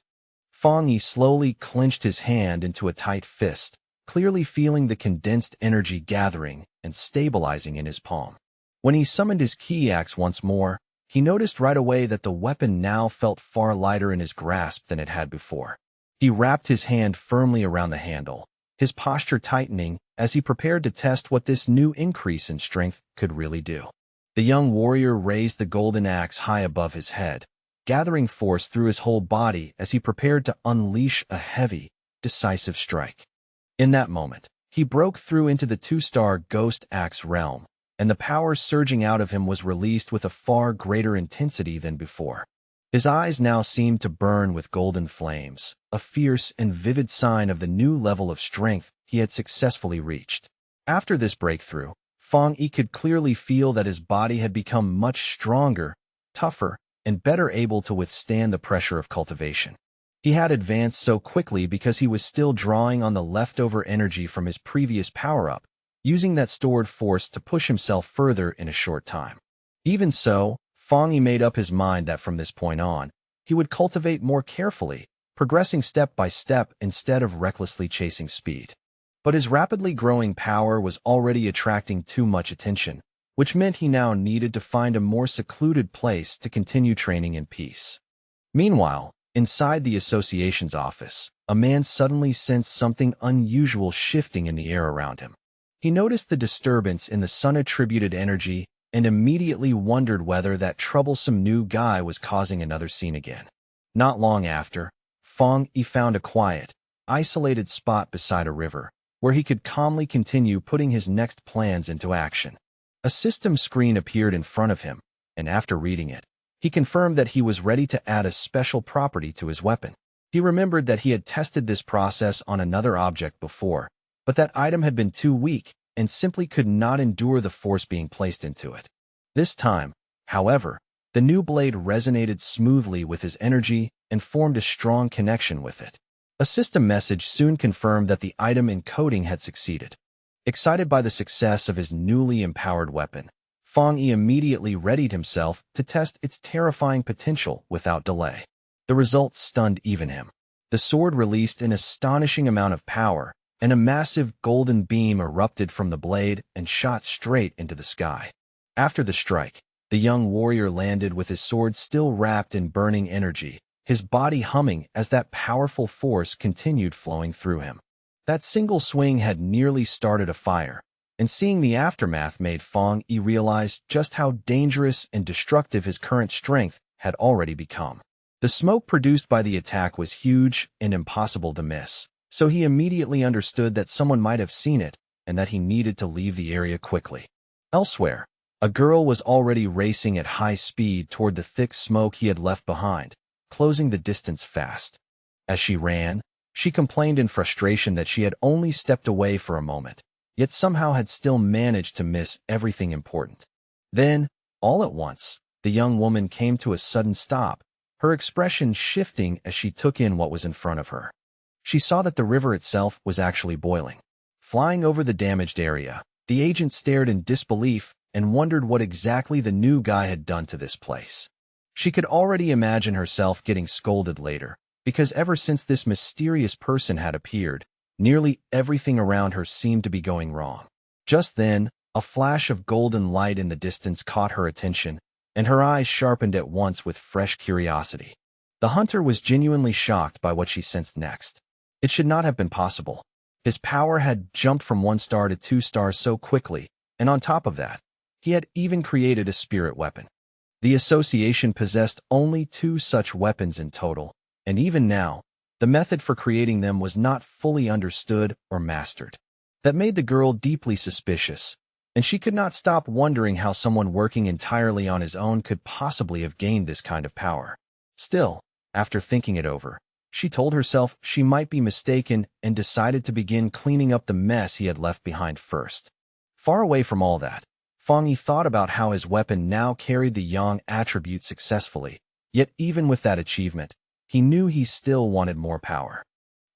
Fang Yi slowly clenched his hand into a tight fist, clearly feeling the condensed energy gathering and stabilizing in his palm. When he summoned his key axe once more, he noticed right away that the weapon now felt far lighter in his grasp than it had before. He wrapped his hand firmly around the handle, his posture tightening as he prepared to test what this new increase in strength could really do. The young warrior raised the golden axe high above his head, gathering force through his whole body as he prepared to unleash a heavy, decisive strike. In that moment, he broke through into the two-star ghost axe realm, and the power surging out of him was released with a far greater intensity than before. His eyes now seemed to burn with golden flames, a fierce and vivid sign of the new level of strength he had successfully reached. After this breakthrough, Fang Yi could clearly feel that his body had become much stronger, tougher, and better able to withstand the pressure of cultivation. He had advanced so quickly because he was still drawing on the leftover energy from his previous power-up, using that stored force to push himself further in a short time. Even so, Fang Yi made up his mind that from this point on, he would cultivate more carefully, progressing step by step instead of recklessly chasing speed. But his rapidly growing power was already attracting too much attention, which meant he now needed to find a more secluded place to continue training in peace. Meanwhile, inside the association's office, a man suddenly sensed something unusual shifting in the air around him. He noticed the disturbance in the sun-attributed energy and immediately wondered whether that troublesome new guy was causing another scene again. Not long after, Fang Yi found a quiet, isolated spot beside a river, where he could calmly continue putting his next plans into action. A system screen appeared in front of him, and after reading it, he confirmed that he was ready to add a special property to his weapon. He remembered that he had tested this process on another object before, but that item had been too weak and simply could not endure the force being placed into it. This time, however, the new blade resonated smoothly with his energy and formed a strong connection with it. A system message soon confirmed that the item encoding had succeeded. Excited by the success of his newly empowered weapon, Fang Yi immediately readied himself to test its terrifying potential without delay. The results stunned even him. The sword released an astonishing amount of power, and a massive golden beam erupted from the blade and shot straight into the sky. After the strike, the young warrior landed with his sword still wrapped in burning energy, his body humming as that powerful force continued flowing through him. That single swing had nearly started a fire, and seeing the aftermath made Fang Yi realize just how dangerous and destructive his current strength had already become. The smoke produced by the attack was huge and impossible to miss, so he immediately understood that someone might have seen it and that he needed to leave the area quickly. Elsewhere, a girl was already racing at high speed toward the thick smoke he had left behind, closing the distance fast. As she ran, she complained in frustration that she had only stepped away for a moment, yet somehow had still managed to miss everything important. Then, all at once, the young woman came to a sudden stop, her expression shifting as she took in what was in front of her. She saw that the river itself was actually boiling. Flying over the damaged area, the agent stared in disbelief and wondered what exactly the new guy had done to this place. She could already imagine herself getting scolded later, because ever since this mysterious person had appeared, nearly everything around her seemed to be going wrong. Just then, a flash of golden light in the distance caught her attention, and her eyes sharpened at once with fresh curiosity. The hunter was genuinely shocked by what she sensed next. It should not have been possible. His power had jumped from 1 star to 2 stars so quickly, and on top of that, he had even created a spirit weapon. The association possessed only 2 such weapons in total, and even now, the method for creating them was not fully understood or mastered. That made the girl deeply suspicious, and she could not stop wondering how someone working entirely on his own could possibly have gained this kind of power. Still, after thinking it over, she told herself she might be mistaken and decided to begin cleaning up the mess he had left behind first. Far away from all that, Fang Yi thought about how his weapon now carried the Yang attribute successfully, yet even with that achievement, he knew he still wanted more power.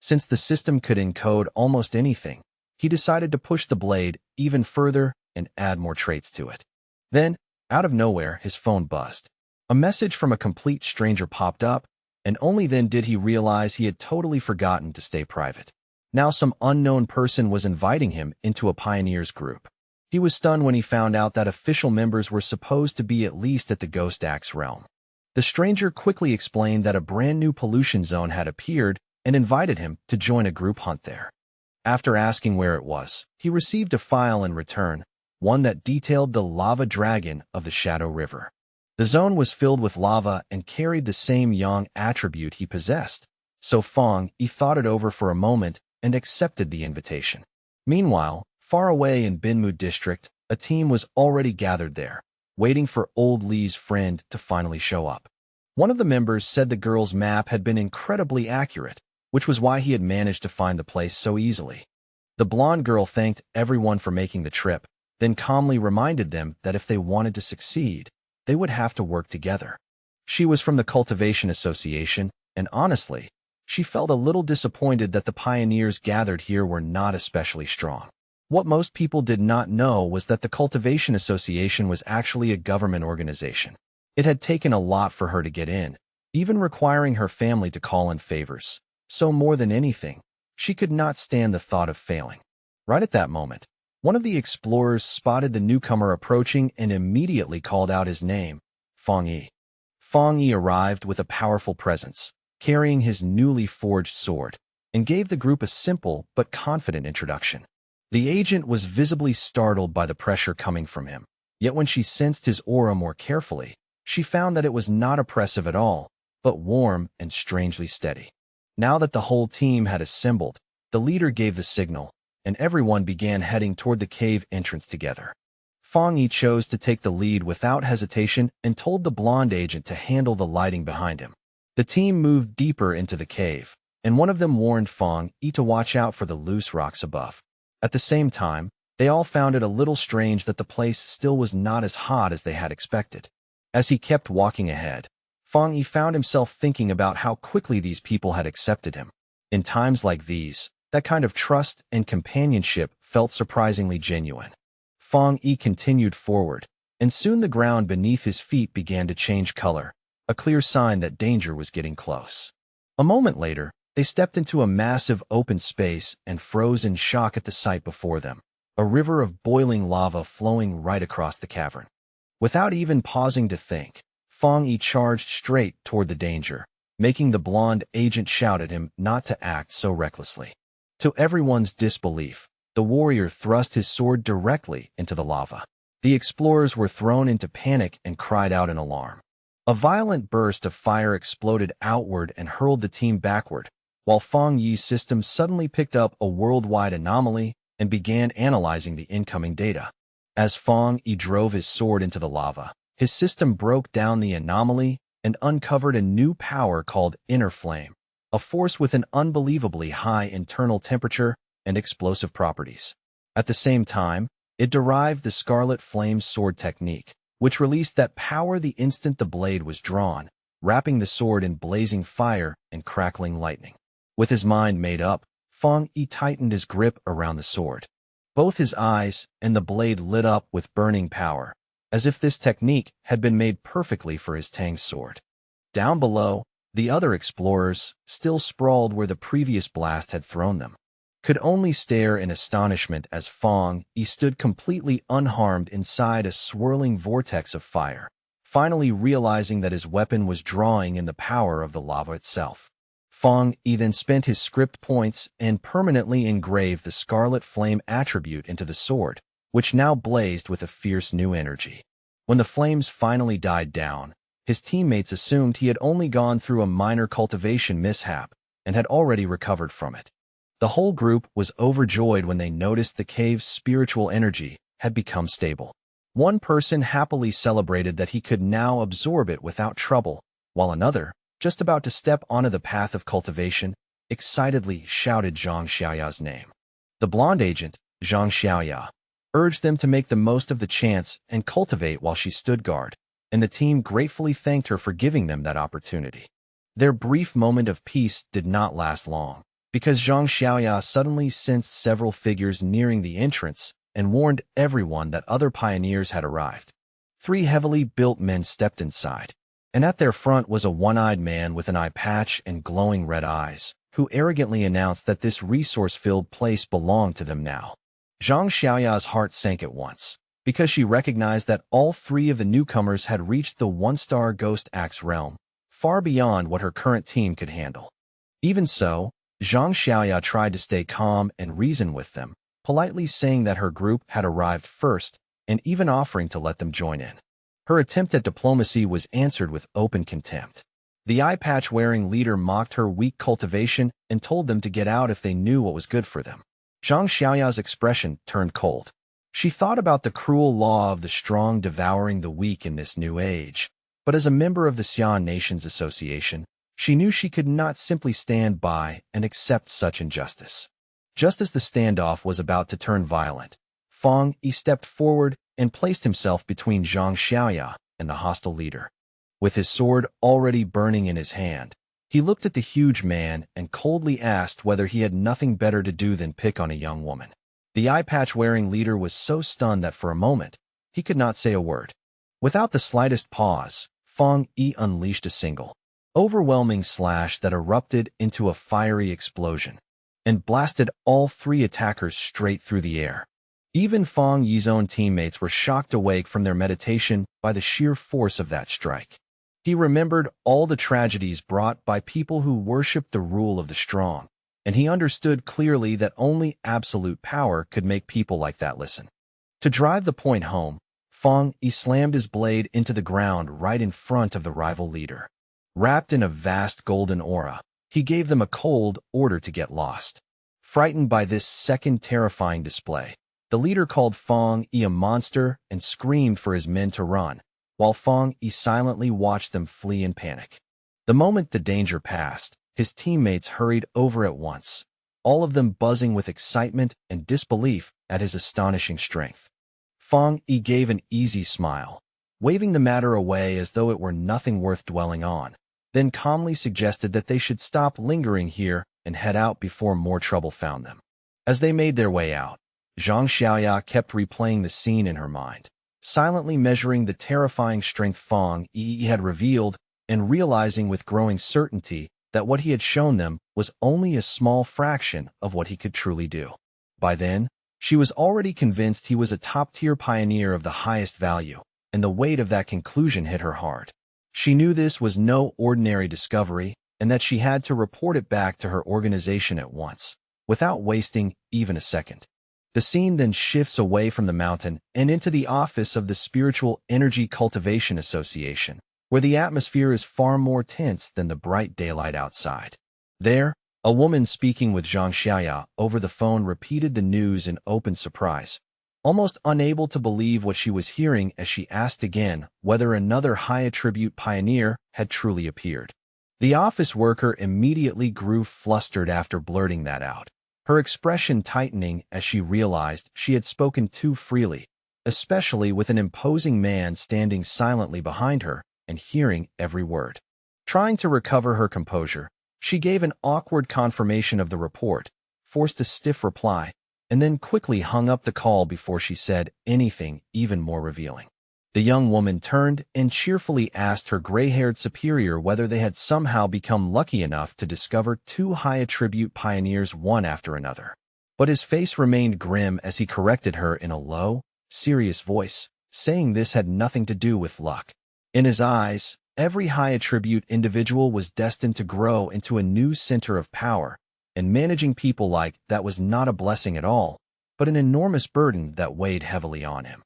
Since the system could encode almost anything, he decided to push the blade even further and add more traits to it. Then, out of nowhere, his phone buzzed. A message from a complete stranger popped up, and only then did he realize he had totally forgotten to stay private. Now some unknown person was inviting him into a pioneers group. He was stunned when he found out that official members were supposed to be at least at the Ghost Axe realm. The stranger quickly explained that a brand new pollution zone had appeared and invited him to join a group hunt there. After asking where it was, he received a file in return, one that detailed the lava dragon of the Shadow River. The zone was filled with lava and carried the same Yang attribute he possessed, so Fang Yi thought it over for a moment and accepted the invitation. Meanwhile, far away in Binmu district, a team was already gathered there, waiting for old Li's friend to finally show up. One of the members said the girl's map had been incredibly accurate, which was why he had managed to find the place so easily. The blonde girl thanked everyone for making the trip, then calmly reminded them that if they wanted to succeed, they would have to work together. She was from the Cultivation Association, and honestly, she felt a little disappointed that the pioneers gathered here were not especially strong. What most people did not know was that the Cultivation Association was actually a government organization. It had taken a lot for her to get in, even requiring her family to call in favors. So more than anything, she could not stand the thought of failing. Right at that moment, one of the explorers spotted the newcomer approaching and immediately called out his name, Fang Yi. Fang Yi arrived with a powerful presence, carrying his newly forged sword, and gave the group a simple but confident introduction. The agent was visibly startled by the pressure coming from him, yet when she sensed his aura more carefully, she found that it was not oppressive at all, but warm and strangely steady. Now that the whole team had assembled, the leader gave the signal, and everyone began heading toward the cave entrance together. Fang Yi chose to take the lead without hesitation and told the blonde agent to handle the lighting behind him. The team moved deeper into the cave, and one of them warned Fang Yi to watch out for the loose rocks above. At the same time, they all found it a little strange that the place still was not as hot as they had expected. As he kept walking ahead, Fang Yi found himself thinking about how quickly these people had accepted him. In times like these, that kind of trust and companionship felt surprisingly genuine. Fang Yi continued forward, and soon the ground beneath his feet began to change color, a clear sign that danger was getting close. A moment later, they stepped into a massive open space and froze in shock at the sight before them, a river of boiling lava flowing right across the cavern. Without even pausing to think, Fang Yi charged straight toward the danger, making the blonde agent shout at him not to act so recklessly. To everyone's disbelief, the warrior thrust his sword directly into the lava. The explorers were thrown into panic and cried out in alarm. A violent burst of fire exploded outward and hurled the team backward, while Fang Yi's system suddenly picked up a worldwide anomaly and began analyzing the incoming data. As Fang Yi drove his sword into the lava, his system broke down the anomaly and uncovered a new power called Inner Flame, a force with an unbelievably high internal temperature and explosive properties. At the same time, it derived the Scarlet Flame sword technique, which released that power the instant the blade was drawn, wrapping the sword in blazing fire and crackling lightning. With his mind made up, Fang Yi tightened his grip around the sword. Both his eyes and the blade lit up with burning power, as if this technique had been made perfectly for his Tang sword. Down below, the other explorers, still sprawled where the previous blast had thrown them, could only stare in astonishment as Fang Yi stood completely unharmed inside a swirling vortex of fire, finally realizing that his weapon was drawing in the power of the lava itself. Fong Yi then spent his script points and permanently engraved the Scarlet Flame attribute into the sword, which now blazed with a fierce new energy. When the flames finally died down, his teammates assumed he had only gone through a minor cultivation mishap and had already recovered from it. The whole group was overjoyed when they noticed the cave's spiritual energy had become stable. One person happily celebrated that he could now absorb it without trouble, while another, just about to step onto the path of cultivation, excitedly shouted Zhang Xiaoya's name. The blonde agent, Zhang Xiaoya, urged them to make the most of the chance and cultivate while she stood guard, and the team gratefully thanked her for giving them that opportunity. Their brief moment of peace did not last long, because Zhang Xiaoya suddenly sensed several figures nearing the entrance and warned everyone that other pioneers had arrived. 3 heavily built men stepped inside, and at their front was a one-eyed man with an eye patch and glowing red eyes, who arrogantly announced that this resource-filled place belonged to them now. Zhang Xiaoya's heart sank at once, because she recognized that all 3 of the newcomers had reached the 1-star Ghost Axe realm, far beyond what her current team could handle. Even so, Zhang Xiaoya tried to stay calm and reason with them, politely saying that her group had arrived first and even offering to let them join in. Her attempt at diplomacy was answered with open contempt. The eye-patch-wearing leader mocked her weak cultivation and told them to get out if they knew what was good for them. Zhang Xiaoya's expression turned cold. She thought about the cruel law of the strong devouring the weak in this new age, but as a member of the Xian Nations Association, she knew she could not simply stand by and accept such injustice. Just as the standoff was about to turn violent, Fong Yi stepped forward and placed himself between Zhang Xiaoya and the hostile leader. With his sword already burning in his hand, he looked at the huge man and coldly asked whether he had nothing better to do than pick on a young woman. The eye-patch-wearing leader was so stunned that for a moment, he could not say a word. Without the slightest pause, Fong Yi unleashed a single, overwhelming slash that erupted into a fiery explosion and blasted all 3 attackers straight through the air. Even Fong Yi's own teammates were shocked awake from their meditation by the sheer force of that strike. He remembered all the tragedies brought by people who worshipped the rule of the strong, and he understood clearly that only absolute power could make people like that listen. To drive the point home, Fong Yi slammed his blade into the ground right in front of the rival leader. Wrapped in a vast golden aura, he gave them a cold order to get lost. Frightened by this second terrifying display, the leader called Fong Yi a monster and screamed for his men to run, while Fong Yi silently watched them flee in panic. The moment the danger passed, his teammates hurried over at once, all of them buzzing with excitement and disbelief at his astonishing strength. Fong Yi gave an easy smile, waving the matter away as though it were nothing worth dwelling on, then calmly suggested that they should stop lingering here and head out before more trouble found them. As they made their way out, Zhang Xiaoya kept replaying the scene in her mind, silently measuring the terrifying strength Fong Yi had revealed and realizing with growing certainty that what he had shown them was only a small fraction of what he could truly do. By then, she was already convinced he was a top-tier pioneer of the highest value, and the weight of that conclusion hit her hard. She knew this was no ordinary discovery and that she had to report it back to her organization at once, without wasting even a second. The scene then shifts away from the mountain and into the office of the Spiritual Energy Cultivation Association, where the atmosphere is far more tense than the bright daylight outside. There, a woman speaking with Zhang Xiaoya over the phone repeated the news in open surprise, almost unable to believe what she was hearing as she asked again whether another high-attribute pioneer had truly appeared. The office worker immediately grew flustered after blurting that out, her expression tightening as she realized she had spoken too freely, especially with an imposing man standing silently behind her and hearing every word. Trying to recover her composure, she gave an awkward confirmation of the report, forced a stiff reply, and then quickly hung up the call before she said anything even more revealing. The young woman turned and cheerfully asked her gray-haired superior whether they had somehow become lucky enough to discover 2 high-attribute pioneers one after another. But his face remained grim as he corrected her in a low, serious voice, saying this had nothing to do with luck. In his eyes, Every high-attribute individual was destined to grow into a new center of power, and managing people like that was not a blessing at all, but an enormous burden that weighed heavily on him.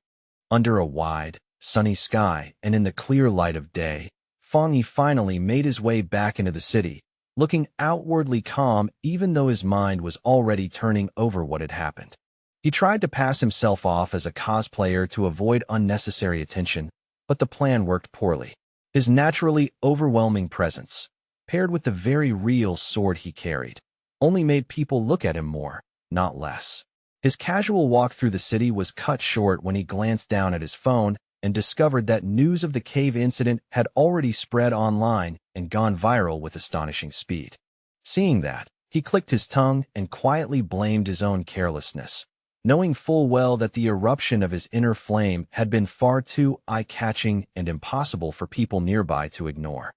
Under a wide, sunny sky and in the clear light of day, Fang Yi finally made his way back into the city, looking outwardly calm even though his mind was already turning over what had happened. He tried to pass himself off as a cosplayer to avoid unnecessary attention, but the plan worked poorly. His naturally overwhelming presence, paired with the very real sword he carried, only made people look at him more, not less. His casual walk through the city was cut short when he glanced down at his phone and discovered that news of the cave incident had already spread online and gone viral with astonishing speed. Seeing that, he clicked his tongue and quietly blamed his own carelessness, knowing full well that the eruption of his inner flame had been far too eye-catching and impossible for people nearby to ignore.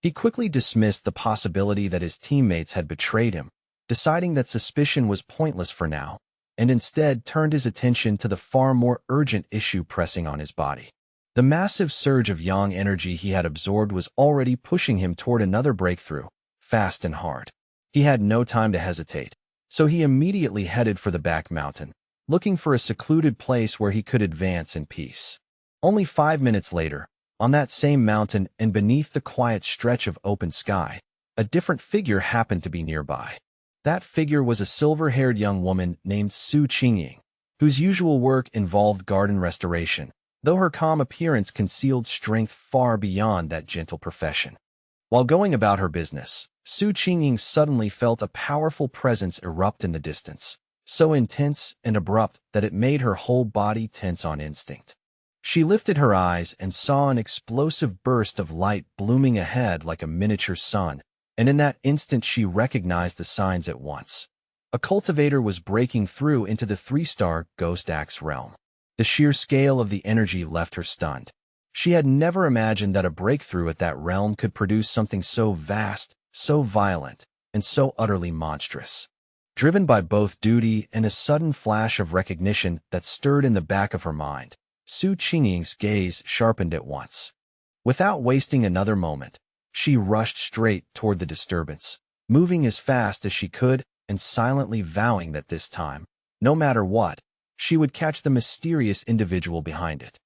He quickly dismissed the possibility that his teammates had betrayed him, deciding that suspicion was pointless for now, and instead turned his attention to the far more urgent issue pressing on his body. The massive surge of yang energy he had absorbed was already pushing him toward another breakthrough, fast and hard. He had no time to hesitate, so he immediately headed for the back mountain, looking for a secluded place where he could advance in peace. Only 5 minutes later, on that same mountain and beneath the quiet stretch of open sky, a different figure happened to be nearby. That figure was a silver-haired young woman named Su Qingying, whose usual work involved garden restoration, though her calm appearance concealed strength far beyond that gentle profession. While going about her business, Su Qingying suddenly felt a powerful presence erupt in the distance, so intense and abrupt that it made her whole body tense on instinct. She lifted her eyes and saw an explosive burst of light blooming ahead like a miniature sun, and in that instant she recognized the signs at once. A cultivator was breaking through into the 3-star Ghost Axe realm. The sheer scale of the energy left her stunned. She had never imagined that a breakthrough at that realm could produce something so vast, so violent, and so utterly monstrous. Driven by both duty and a sudden flash of recognition that stirred in the back of her mind, Su Qingying's gaze sharpened at once. Without wasting another moment, she rushed straight toward the disturbance, moving as fast as she could and silently vowing that this time, no matter what, she would catch the mysterious individual behind it.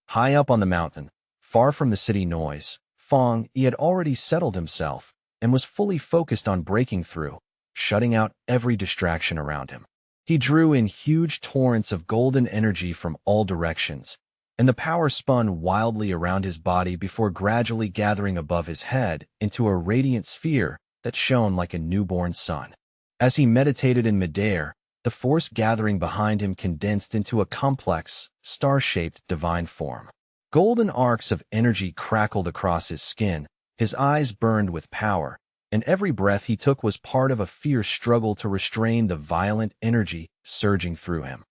High up on the mountain, far from the city noise, Fang Yi had already settled himself and was fully focused on breaking through, shutting out every distraction around him. He drew in huge torrents of golden energy from all directions, and the power spun wildly around his body before gradually gathering above his head into a radiant sphere that shone like a newborn sun. As he meditated in midair, the force gathering behind him condensed into a complex, star-shaped divine form. Golden arcs of energy crackled across his skin, his eyes burned with power, and every breath he took was part of a fierce struggle to restrain the violent energy surging through him.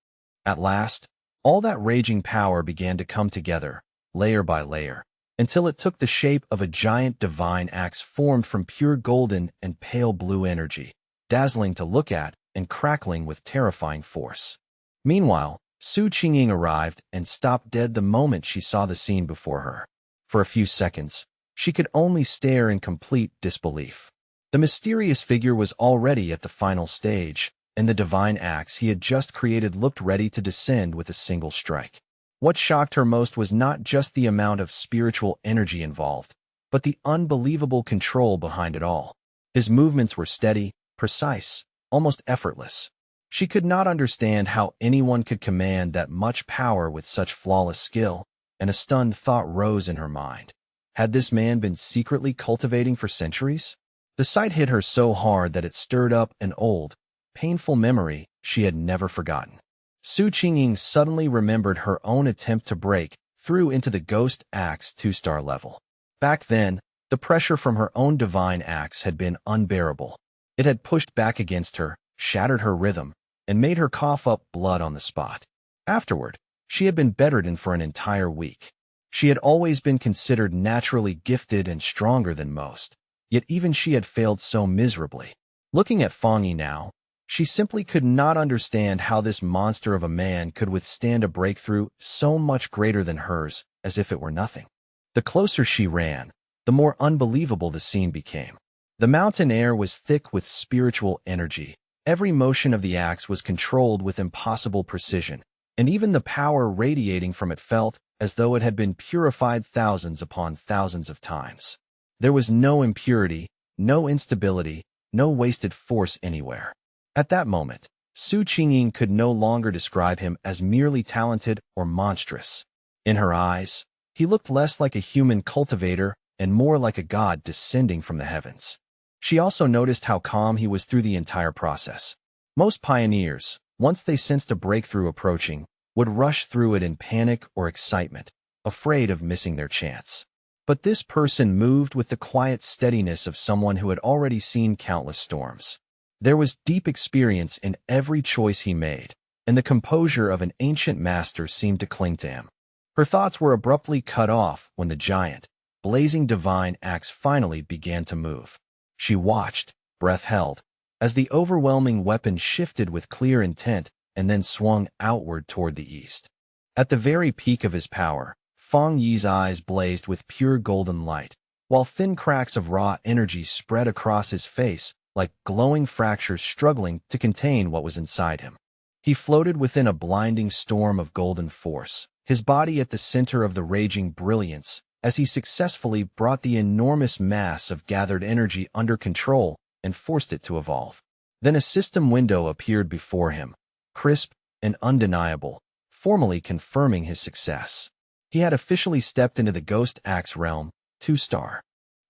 At last, all that raging power began to come together, layer by layer, until it took the shape of a giant divine axe formed from pure golden and pale blue energy, dazzling to look at and crackling with terrifying force. Meanwhile, Su Qingying arrived and stopped dead the moment she saw the scene before her. For a few seconds, she could only stare in complete disbelief. The mysterious figure was already at the final stage, and the divine axe he had just created looked ready to descend with a single strike. What shocked her most was not just the amount of spiritual energy involved, but the unbelievable control behind it all. His movements were steady, precise, almost effortless. She could not understand how anyone could command that much power with such flawless skill, and a stunned thought rose in her mind. Had this man been secretly cultivating for centuries? The sight hit her so hard that it stirred up an old, painful memory she had never forgotten. Su Qingying suddenly remembered her own attempt to break through into the Ghost Axe 2-star level. Back then, the pressure from her own divine axe had been unbearable. It had pushed back against her, shattered her rhythm, and made her cough up blood on the spot. Afterward, she had been bedridden for an entire week. She had always been considered naturally gifted and stronger than most, yet even she had failed so miserably. Looking at Fang Yi now, she simply could not understand how this monster of a man could withstand a breakthrough so much greater than hers, as if it were nothing. The closer she ran, the more unbelievable the scene became. The mountain air was thick with spiritual energy. Every motion of the axe was controlled with impossible precision, and even the power radiating from it felt as though it had been purified thousands upon thousands of times. There was no impurity, no instability, no wasted force anywhere. At that moment, Su Qingying could no longer describe him as merely talented or monstrous. In her eyes, he looked less like a human cultivator and more like a god descending from the heavens. She also noticed how calm he was through the entire process. Most pioneers, once they sensed a breakthrough approaching, would rush through it in panic or excitement, afraid of missing their chance. But this person moved with the quiet steadiness of someone who had already seen countless storms. There was deep experience in every choice he made, and the composure of an ancient master seemed to cling to him. Her thoughts were abruptly cut off when the giant, blazing divine axe finally began to move. She watched, breath held, as the overwhelming weapon shifted with clear intent and then swung outward toward the east. At the very peak of his power, Fang Yi's eyes blazed with pure golden light, while thin cracks of raw energy spread across his face like glowing fractures struggling to contain what was inside him. He floated within a blinding storm of golden force, his body at the center of the raging brilliance, as he successfully brought the enormous mass of gathered energy under control and forced it to evolve. Then a system window appeared before him, crisp and undeniable, formally confirming his success. He had officially stepped into the Ghost Axe realm, 2-star.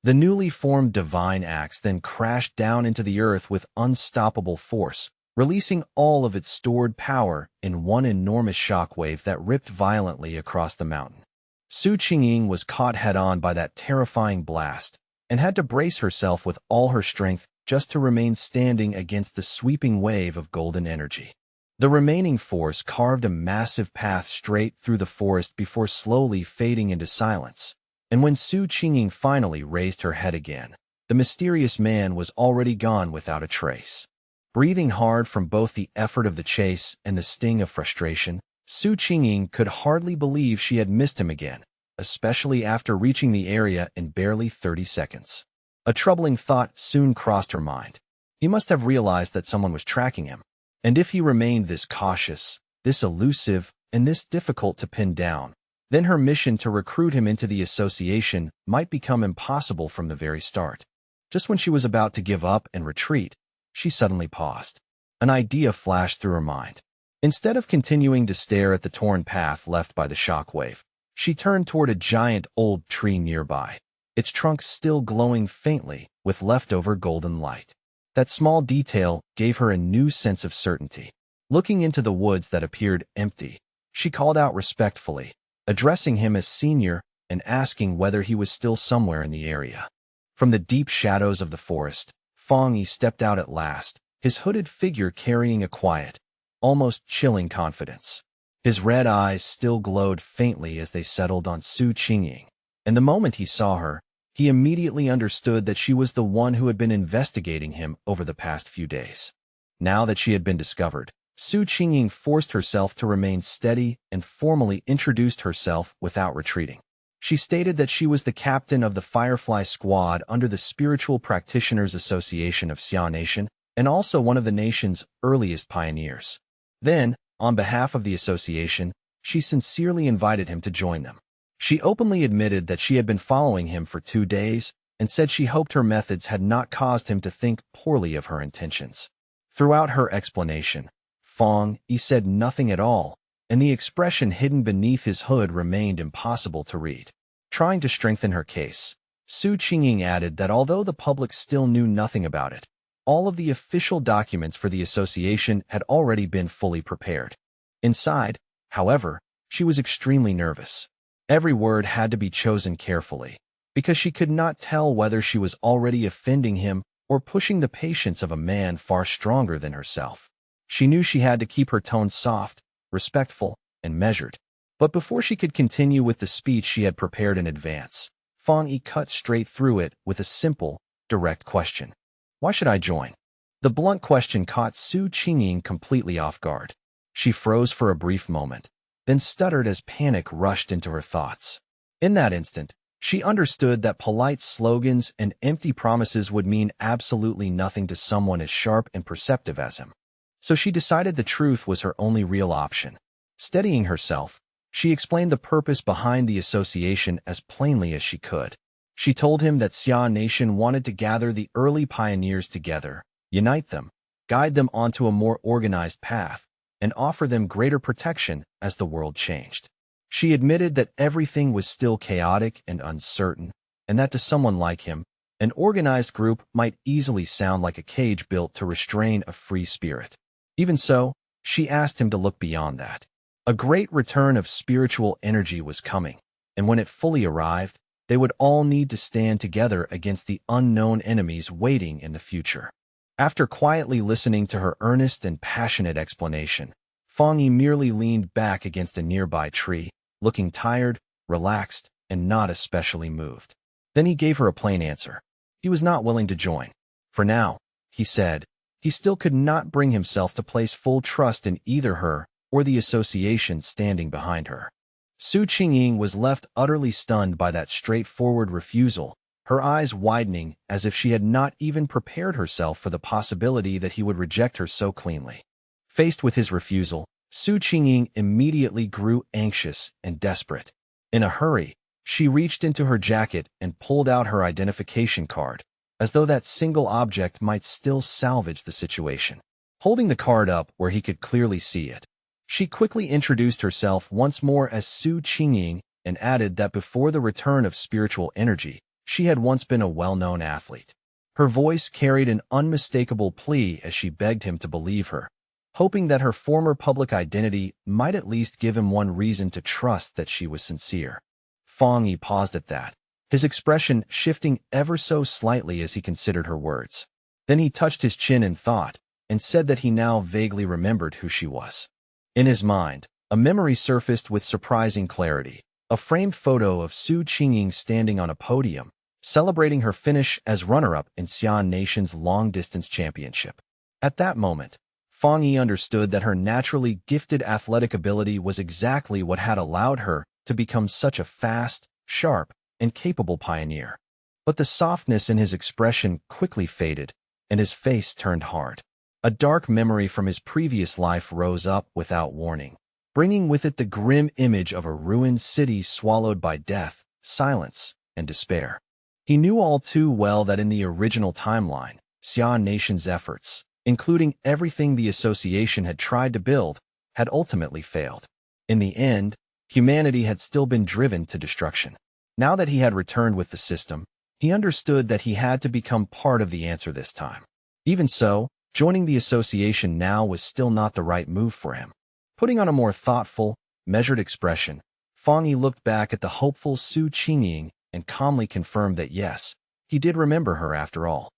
The newly formed divine axe then crashed down into the earth with unstoppable force, releasing all of its stored power in one enormous shockwave that ripped violently across the mountain. Su Qingying was caught head-on by that terrifying blast and had to brace herself with all her strength just to remain standing against the sweeping wave of golden energy. The remaining force carved a massive path straight through the forest before slowly fading into silence. And when Su Qingying finally raised her head again, the mysterious man was already gone without a trace. Breathing hard from both the effort of the chase and the sting of frustration, Su Qingying could hardly believe she had missed him again, especially after reaching the area in barely 30 seconds. A troubling thought soon crossed her mind. He must have realized that someone was tracking him. And if he remained this cautious, this elusive, and this difficult to pin down, then her mission to recruit him into the association might become impossible from the very start. Just when she was about to give up and retreat, she suddenly paused. An idea flashed through her mind. Instead of continuing to stare at the torn path left by the shockwave, she turned toward a giant old tree nearby, its trunk still glowing faintly with leftover golden light. That small detail gave her a new sense of certainty. Looking into the woods that appeared empty, she called out respectfully, addressing him as senior and asking whether he was still somewhere in the area. From the deep shadows of the forest, Fang Yi stepped out at last, his hooded figure carrying a quiet, almost chilling confidence. His red eyes still glowed faintly as they settled on Su Qingying, and the moment he saw her, he immediately understood that she was the one who had been investigating him over the past few days. Now that she had been discovered, Su Qingying forced herself to remain steady and formally introduced herself without retreating. She stated that she was the captain of the Firefly Squad under the Spiritual Practitioners Association of Xia Nation and also one of the nation's earliest pioneers. Then, on behalf of the association, she sincerely invited him to join them. She openly admitted that she had been following him for 2 days and said she hoped her methods had not caused him to think poorly of her intentions. Throughout her explanation, Fang Yi said nothing at all, and the expression hidden beneath his hood remained impossible to read. Trying to strengthen her case, Su Qingying added that although the public still knew nothing about it, all of the official documents for the association had already been fully prepared. Inside, however, she was extremely nervous. Every word had to be chosen carefully, because she could not tell whether she was already offending him or pushing the patience of a man far stronger than herself. She knew she had to keep her tone soft, respectful, and measured. But before she could continue with the speech she had prepared in advance, Fang Yi cut straight through it with a simple, direct question. Why should I join? The blunt question caught Su Qingying completely off guard. She froze for a brief moment, then stuttered as panic rushed into her thoughts. In that instant, She understood that polite slogans and empty promises would mean absolutely nothing to someone as sharp and perceptive as him. So she decided the truth was her only real option. Steadying herself, she explained the purpose behind the association as plainly as she could. She told him that Xia Nation wanted to gather the early pioneers together, unite them, guide them onto a more organized path, and offer them greater protection as the world changed. She admitted that everything was still chaotic and uncertain, and that to someone like him, an organized group might easily sound like a cage built to restrain a free spirit. Even so, she asked him to look beyond that. A great return of spiritual energy was coming, and when it fully arrived, they would all need to stand together against the unknown enemies waiting in the future. After quietly listening to her earnest and passionate explanation, Fang Yi merely leaned back against a nearby tree, looking tired, relaxed, and not especially moved. Then he gave her a plain answer. He was not willing to join. For now, he said, he still could not bring himself to place full trust in either her or the association standing behind her. Su Qingying was left utterly stunned by that straightforward refusal, her eyes widening as if she had not even prepared herself for the possibility that he would reject her so cleanly. Faced with his refusal, Su Qingying immediately grew anxious and desperate. In a hurry, she reached into her jacket and pulled out her identification card, as though that single object might still salvage the situation. Holding the card up where he could clearly see it, she quickly introduced herself once more as Su Qingying and added that before the return of spiritual energy, she had once been a well-known athlete. Her voice carried an unmistakable plea as she begged him to believe her, hoping that her former public identity might at least give him one reason to trust that she was sincere. Fang Yi paused at that, his expression shifting ever so slightly as he considered her words. Then he touched his chin in thought and said that he now vaguely remembered who she was. In his mind, a memory surfaced with surprising clarity, a framed photo of Su Qingying standing on a podium, celebrating her finish as runner-up in Xi'an Nation's long-distance championship. At that moment, Fang Yi understood that her naturally gifted athletic ability was exactly what had allowed her to become such a fast, sharp, and capable pioneer. But the softness in his expression quickly faded, and his face turned hard. A dark memory from his previous life rose up without warning, bringing with it the grim image of a ruined city swallowed by death, silence, and despair. He knew all too well that in the original timeline, Xi'an Nation's efforts, including everything the association had tried to build, had ultimately failed. In the end, humanity had still been driven to destruction. Now that he had returned with the system, he understood that he had to become part of the answer this time. Even so, joining the association now was still not the right move for him. Putting on a more thoughtful, measured expression, Fang Yi looked back at the hopeful Su Qingying and calmly confirmed that yes, he did remember her after all.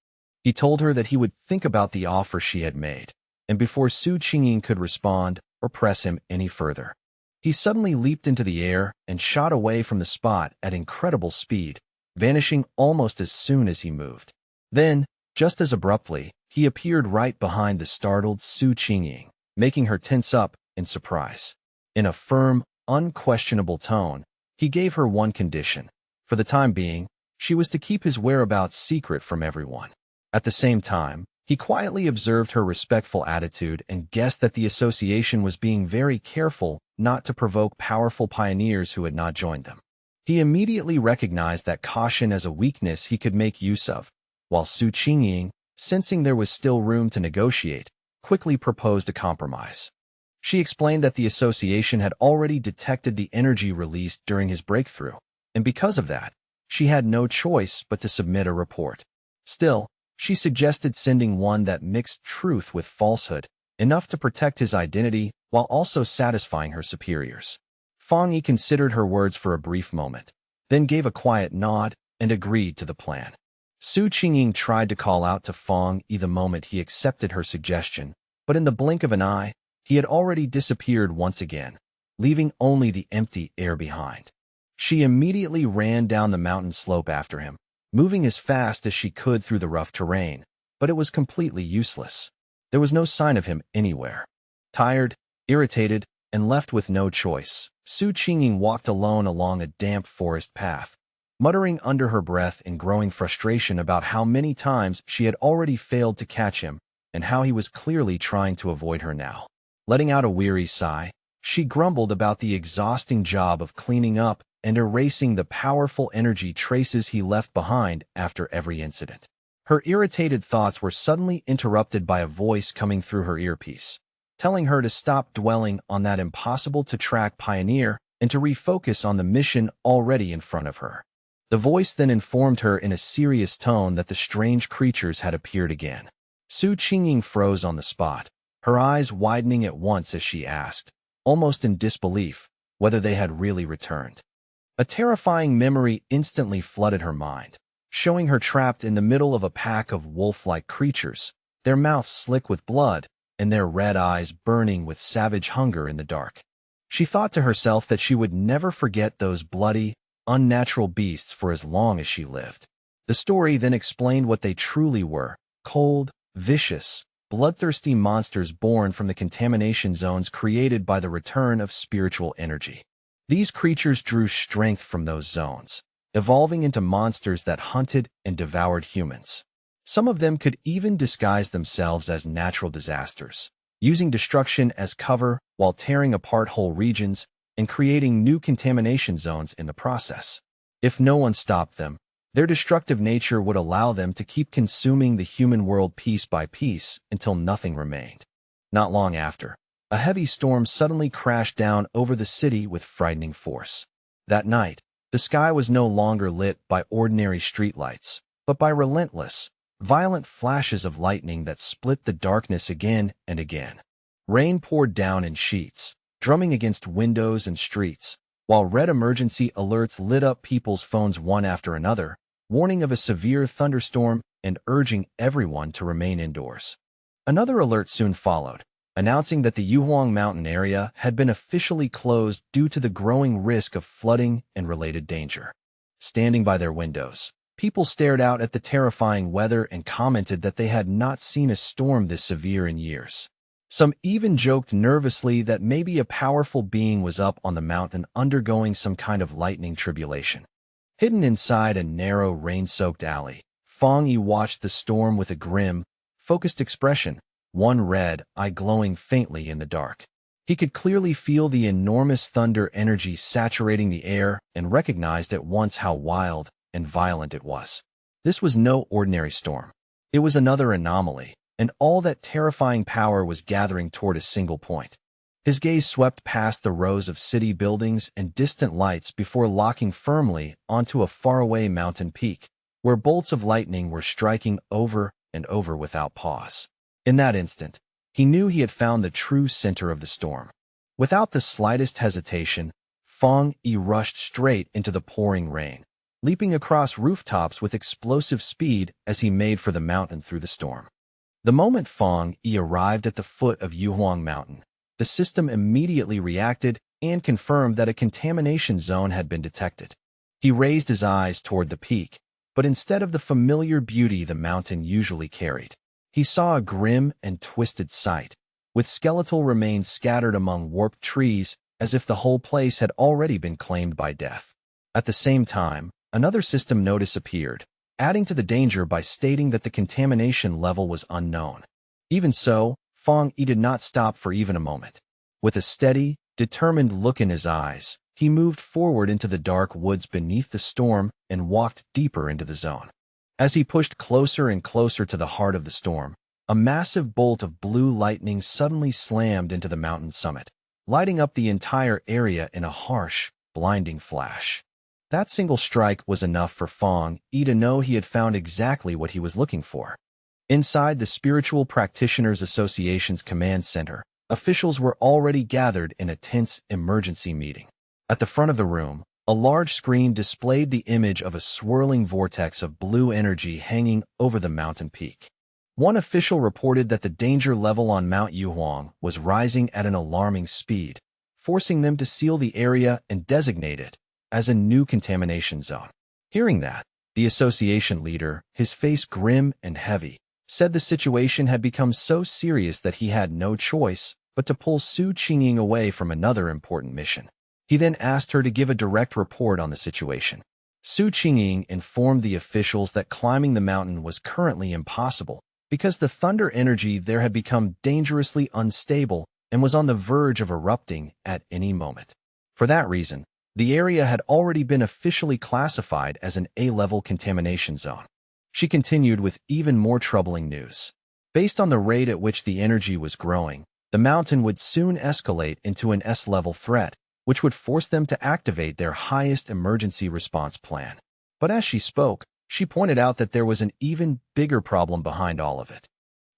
He told her that he would think about the offer she had made, and before Su Qingying could respond or press him any further, he suddenly leaped into the air and shot away from the spot at incredible speed, vanishing almost as soon as he moved. Then, just as abruptly, he appeared right behind the startled Su Qingying, making her tense up in surprise. In a firm, unquestionable tone, he gave her one condition. For the time being, she was to keep his whereabouts secret from everyone. At the same time, he quietly observed her respectful attitude and guessed that the association was being very careful not to provoke powerful pioneers who had not joined them. He immediately recognized that caution as a weakness he could make use of, while Su Qingying, sensing there was still room to negotiate, quickly proposed a compromise. She explained that the association had already detected the energy released during his breakthrough, and because of that, she had no choice but to submit a report. Still, she suggested sending one that mixed truth with falsehood, enough to protect his identity while also satisfying her superiors. Fang Yi considered her words for a brief moment, then gave a quiet nod and agreed to the plan. Su Qingying tried to call out to Fang Yi the moment he accepted her suggestion, but in the blink of an eye, he had already disappeared once again, leaving only the empty air behind. She immediately ran down the mountain slope after him, moving as fast as she could through the rough terrain, but it was completely useless. There was no sign of him anywhere. Tired, irritated, and left with no choice, Su Qingying walked alone along a damp forest path, muttering under her breath in growing frustration about how many times she had already failed to catch him and how he was clearly trying to avoid her now. Letting out a weary sigh, she grumbled about the exhausting job of cleaning up and erasing the powerful energy traces he left behind after every incident. Her irritated thoughts were suddenly interrupted by a voice coming through her earpiece, telling her to stop dwelling on that impossible-to-track pioneer and to refocus on the mission already in front of her. The voice then informed her in a serious tone that the strange creatures had appeared again. Su Qingying froze on the spot, her eyes widening at once as she asked, almost in disbelief, whether they had really returned. A terrifying memory instantly flooded her mind, showing her trapped in the middle of a pack of wolf-like creatures, their mouths slick with blood and their red eyes burning with savage hunger in the dark. She thought to herself that she would never forget those bloody, unnatural beasts for as long as she lived. The story then explained what they truly were: cold, vicious, bloodthirsty monsters born from the contamination zones created by the return of spiritual energy. These creatures drew strength from those zones, evolving into monsters that hunted and devoured humans. Some of them could even disguise themselves as natural disasters, using destruction as cover while tearing apart whole regions and creating new contamination zones in the process. If no one stopped them, their destructive nature would allow them to keep consuming the human world piece by piece until nothing remained. Not long after, a heavy storm suddenly crashed down over the city with frightening force. That night, the sky was no longer lit by ordinary streetlights, but by relentless, violent flashes of lightning that split the darkness again and again. Rain poured down in sheets, drumming against windows and streets, while red emergency alerts lit up people's phones one after another, warning of a severe thunderstorm and urging everyone to remain indoors. Another alert soon followed, announcing that the Yuhuang Mountain area had been officially closed due to the growing risk of flooding and related danger. Standing by their windows, people stared out at the terrifying weather and commented that they had not seen a storm this severe in years. Some even joked nervously that maybe a powerful being was up on the mountain undergoing some kind of lightning tribulation. Hidden inside a narrow, rain-soaked alley, Fong Yi watched the storm with a grim, focused expression, one red eye glowing faintly in the dark. He could clearly feel the enormous thunder energy saturating the air and recognized at once how wild and violent it was. This was no ordinary storm. It was another anomaly, and all that terrifying power was gathering toward a single point. His gaze swept past the rows of city buildings and distant lights before locking firmly onto a faraway mountain peak, where bolts of lightning were striking over and over without pause. In that instant, he knew he had found the true center of the storm. Without the slightest hesitation, Fong Yi rushed straight into the pouring rain, leaping across rooftops with explosive speed as he made for the mountain through the storm. The moment Fong Yi arrived at the foot of Yuhuang Mountain, the system immediately reacted and confirmed that a contamination zone had been detected. He raised his eyes toward the peak, but instead of the familiar beauty the mountain usually carried, he saw a grim and twisted sight, with skeletal remains scattered among warped trees as if the whole place had already been claimed by death. At the same time, another system notice appeared, adding to the danger by stating that the contamination level was unknown. Even so, Fong Yi did not stop for even a moment. With a steady, determined look in his eyes, he moved forward into the dark woods beneath the storm and walked deeper into the zone. As he pushed closer and closer to the heart of the storm, a massive bolt of blue lightning suddenly slammed into the mountain summit, lighting up the entire area in a harsh, blinding flash. That single strike was enough for Fong Yi to know he had found exactly what he was looking for. Inside the Spiritual Practitioners Association's command center, officials were already gathered in a tense emergency meeting. At the front of the room, a large screen displayed the image of a swirling vortex of blue energy hanging over the mountain peak. One official reported that the danger level on Mount Yuhuang was rising at an alarming speed, forcing them to seal the area and designate it as a new contamination zone. Hearing that, the association leader, his face grim and heavy, said the situation had become so serious that he had no choice but to pull Su Qingying away from another important mission. He then asked her to give a direct report on the situation. Su Qingying informed the officials that climbing the mountain was currently impossible because the thunder energy there had become dangerously unstable and was on the verge of erupting at any moment. For that reason, the area had already been officially classified as an A-level contamination zone. She continued with even more troubling news. Based on the rate at which the energy was growing, the mountain would soon escalate into an S-level threat, which would force them to activate their highest emergency response plan. But as she spoke, she pointed out that there was an even bigger problem behind all of it.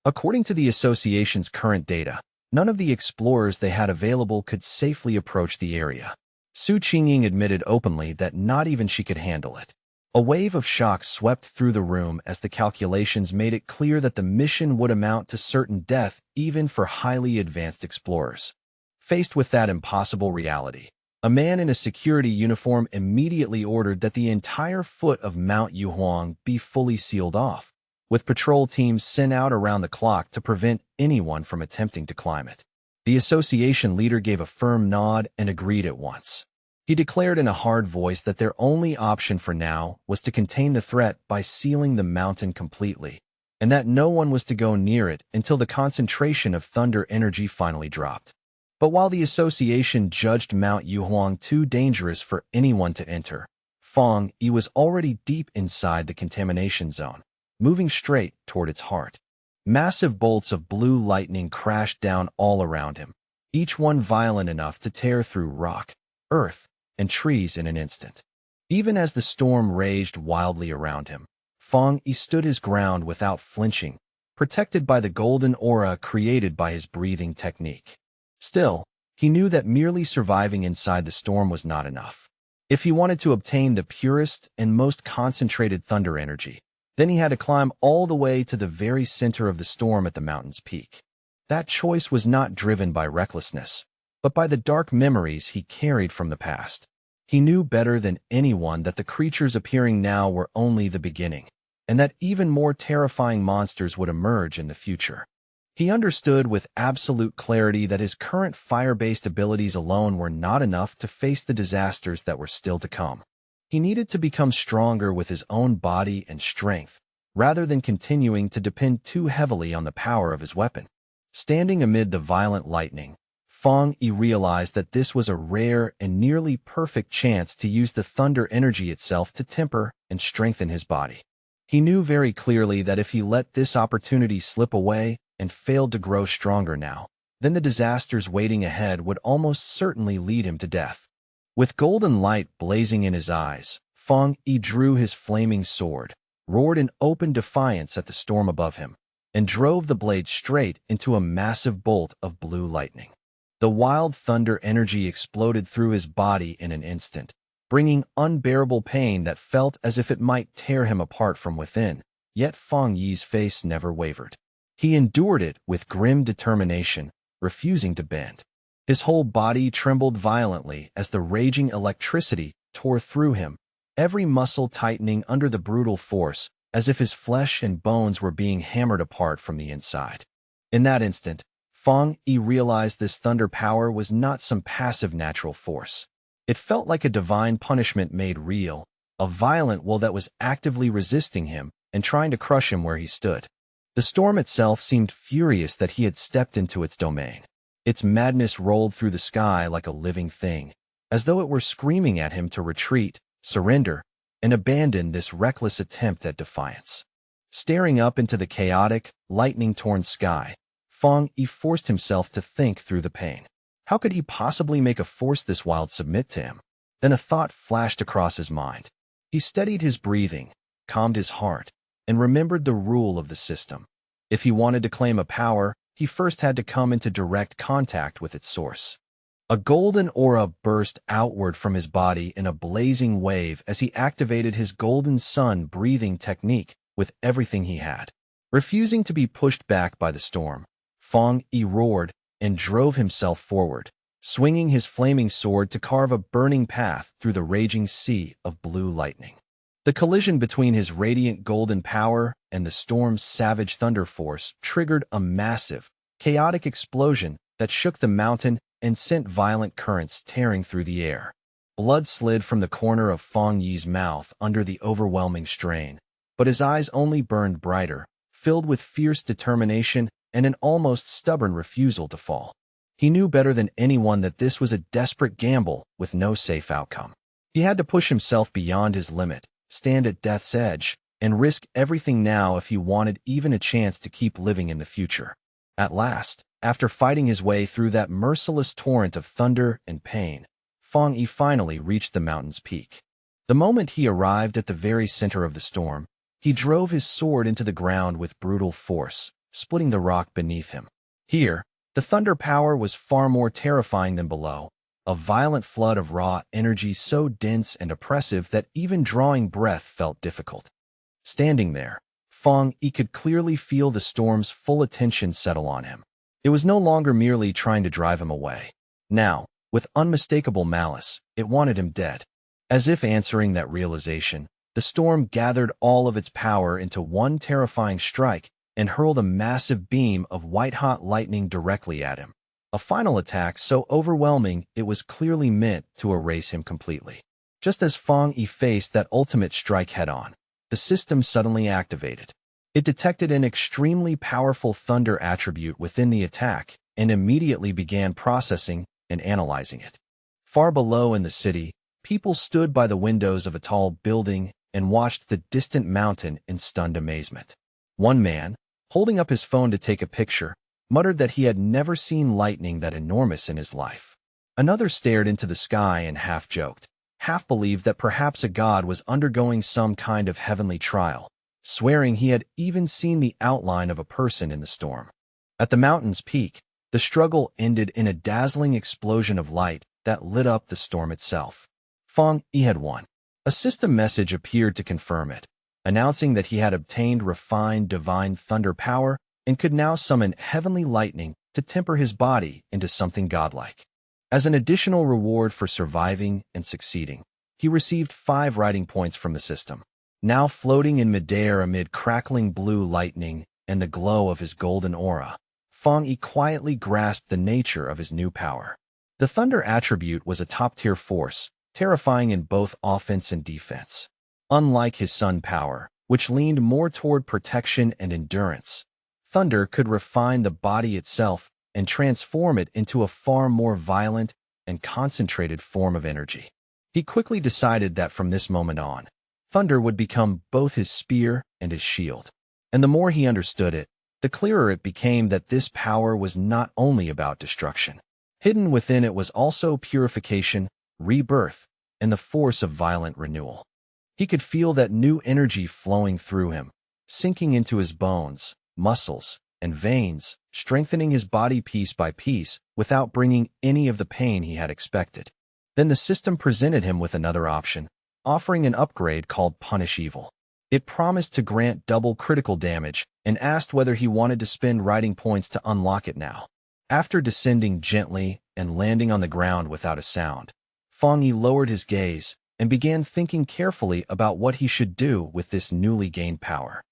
According to the association's current data, none of the explorers they had available could safely approach the area. Su Qingying admitted openly that not even she could handle it. A wave of shock swept through the room as the calculations made it clear that the mission would amount to certain death even for highly advanced explorers. Faced with that impossible reality, a man in a security uniform immediately ordered that the entire foot of Mount Yuhuang be fully sealed off, with patrol teams sent out around the clock to prevent anyone from attempting to climb it. The association leader gave a firm nod and agreed at once. He declared in a hard voice that their only option for now was to contain the threat by sealing the mountain completely, and that no one was to go near it until the concentration of thunder energy finally dropped. But while the association judged Mount Yuhuang too dangerous for anyone to enter, Fang Yi was already deep inside the contamination zone, moving straight toward its heart. Massive bolts of blue lightning crashed down all around him, each one violent enough to tear through rock, earth, and trees in an instant. Even as the storm raged wildly around him, Fang Yi stood his ground without flinching, protected by the golden aura created by his breathing technique. Still, he knew that merely surviving inside the storm was not enough. If he wanted to obtain the purest and most concentrated thunder energy, then he had to climb all the way to the very center of the storm at the mountain's peak. That choice was not driven by recklessness, but by the dark memories he carried from the past. He knew better than anyone that the creatures appearing now were only the beginning, and that even more terrifying monsters would emerge in the future. He understood with absolute clarity that his current fire-based abilities alone were not enough to face the disasters that were still to come. He needed to become stronger with his own body and strength, rather than continuing to depend too heavily on the power of his weapon. Standing amid the violent lightning, Fang Yi realized that this was a rare and nearly perfect chance to use the thunder energy itself to temper and strengthen his body. He knew very clearly that if he let this opportunity slip away and failed to grow stronger now, then the disasters waiting ahead would almost certainly lead him to death. With golden light blazing in his eyes, Fang Yi drew his flaming sword, roared in open defiance at the storm above him, and drove the blade straight into a massive bolt of blue lightning. The wild thunder energy exploded through his body in an instant, bringing unbearable pain that felt as if it might tear him apart from within, yet Fang Yi's face never wavered. He endured it with grim determination, refusing to bend. His whole body trembled violently as the raging electricity tore through him, every muscle tightening under the brutal force, as if his flesh and bones were being hammered apart from the inside. In that instant, Fang Yi realized this thunder power was not some passive natural force. It felt like a divine punishment made real, a violent will that was actively resisting him and trying to crush him where he stood. The storm itself seemed furious that he had stepped into its domain. Its madness rolled through the sky like a living thing, as though it were screaming at him to retreat, surrender, and abandon this reckless attempt at defiance. Staring up into the chaotic, lightning-torn sky, Fang Yi forced himself to think through the pain. How could he possibly make a force this wild submit to him? Then a thought flashed across his mind. He steadied his breathing, calmed his heart, and remembered the rule of the system. If he wanted to claim a power, he first had to come into direct contact with its source. A golden aura burst outward from his body in a blazing wave as he activated his golden sun breathing technique with everything he had. Refusing to be pushed back by the storm, Fang Yi roared and drove himself forward, swinging his flaming sword to carve a burning path through the raging sea of blue lightning. The collision between his radiant golden power and the storm's savage thunder force triggered a massive, chaotic explosion that shook the mountain and sent violent currents tearing through the air. Blood slid from the corner of Fang Yi's mouth under the overwhelming strain, but his eyes only burned brighter, filled with fierce determination and an almost stubborn refusal to fall. He knew better than anyone that this was a desperate gamble with no safe outcome. He had to push himself beyond his limit, stand at death's edge, and risk everything now if he wanted even a chance to keep living in the future. At last, after fighting his way through that merciless torrent of thunder and pain, Fang Yi finally reached the mountain's peak. The moment he arrived at the very center of the storm, he drove his sword into the ground with brutal force, splitting the rock beneath him. Here, the thunder power was far more terrifying than below, a violent flood of raw energy so dense and oppressive that even drawing breath felt difficult. Standing there, Fang Yi could clearly feel the storm's full attention settle on him. It was no longer merely trying to drive him away. Now, with unmistakable malice, it wanted him dead. As if answering that realization, the storm gathered all of its power into one terrifying strike and hurled a massive beam of white-hot lightning directly at him. A final attack so overwhelming it was clearly meant to erase him completely. Just as Fang Yi faced that ultimate strike head-on, the system suddenly activated. It detected an extremely powerful thunder attribute within the attack and immediately began processing and analyzing it. Far below in the city, people stood by the windows of a tall building and watched the distant mountain in stunned amazement. One man, holding up his phone to take a picture, muttered that he had never seen lightning that enormous in his life. Another stared into the sky and half joked, half believed that perhaps a god was undergoing some kind of heavenly trial, swearing he had even seen the outline of a person in the storm. At the mountain's peak, the struggle ended in a dazzling explosion of light that lit up the storm itself. Fang Yi had won. A system message appeared to confirm it, announcing that he had obtained refined divine thunder power and could now summon heavenly lightning to temper his body into something godlike. As an additional reward for surviving and succeeding, he received 5 writing points from the system. Now floating in midair amid crackling blue lightning and the glow of his golden aura, Fang Yi quietly grasped the nature of his new power. The thunder attribute was a top-tier force, terrifying in both offense and defense. Unlike his sun power, which leaned more toward protection and endurance, thunder could refine the body itself and transform it into a far more violent and concentrated form of energy. He quickly decided that from this moment on, thunder would become both his spear and his shield. And the more he understood it, the clearer it became that this power was not only about destruction. Hidden within it was also purification, rebirth, and the force of violent renewal. He could feel that new energy flowing through him, sinking into his bones, muscles, and veins, strengthening his body piece by piece without bringing any of the pain he had expected. Then the system presented him with another option, offering an upgrade called Punish Evil. It promised to grant double critical damage and asked whether he wanted to spend writing points to unlock it now. After descending gently and landing on the ground without a sound, Fang Yi lowered his gaze and began thinking carefully about what he should do with this newly gained power.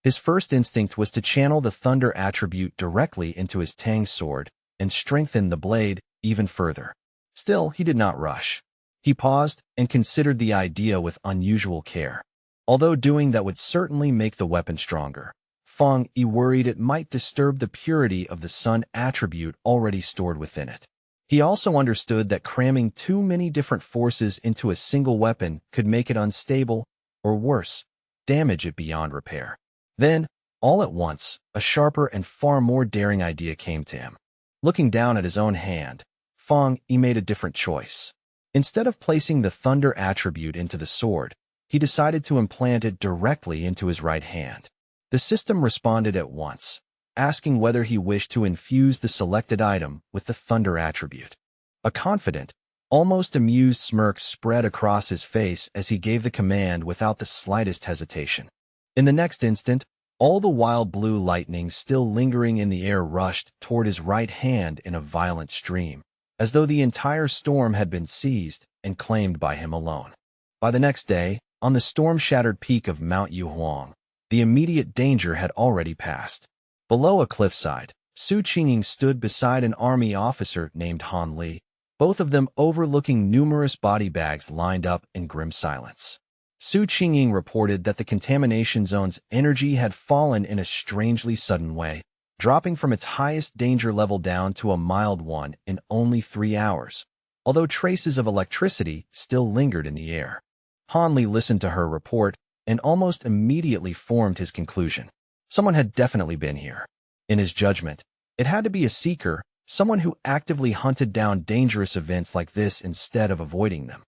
His first instinct was to channel the thunder attribute directly into his Tang sword and strengthen the blade even further. Still, he did not rush. He paused and considered the idea with unusual care. Although doing that would certainly make the weapon stronger, Fang Yi worried it might disturb the purity of the sun attribute already stored within it. He also understood that cramming too many different forces into a single weapon could make it unstable, or worse, damage it beyond repair. Then, all at once, a sharper and far more daring idea came to him. Looking down at his own hand, Fang Yi made a different choice. Instead of placing the thunder attribute into the sword, he decided to implant it directly into his right hand. The system responded at once, asking whether he wished to infuse the selected item with the thunder attribute. A confident, almost amused smirk spread across his face as he gave the command without the slightest hesitation. In the next instant, all the wild blue lightning still lingering in the air rushed toward his right hand in a violent stream, as though the entire storm had been seized and claimed by him alone. By the next day, on the storm-shattered peak of Mount Yuhuang, the immediate danger had already passed. Below a cliffside, Su Qingying stood beside an army officer named Han Li, both of them overlooking numerous body bags lined up in grim silence. Su Qingying reported that the contamination zone's energy had fallen in a strangely sudden way, dropping from its highest danger level down to a mild one in only 3 hours, although traces of electricity still lingered in the air. Han Li listened to her report and almost immediately formed his conclusion. Someone had definitely been here. In his judgment, it had to be a seeker, someone who actively hunted down dangerous events like this instead of avoiding them.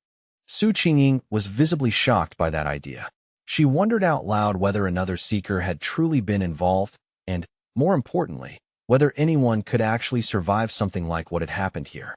Su Qingying was visibly shocked by that idea. She wondered out loud whether another seeker had truly been involved and, more importantly, whether anyone could actually survive something like what had happened here.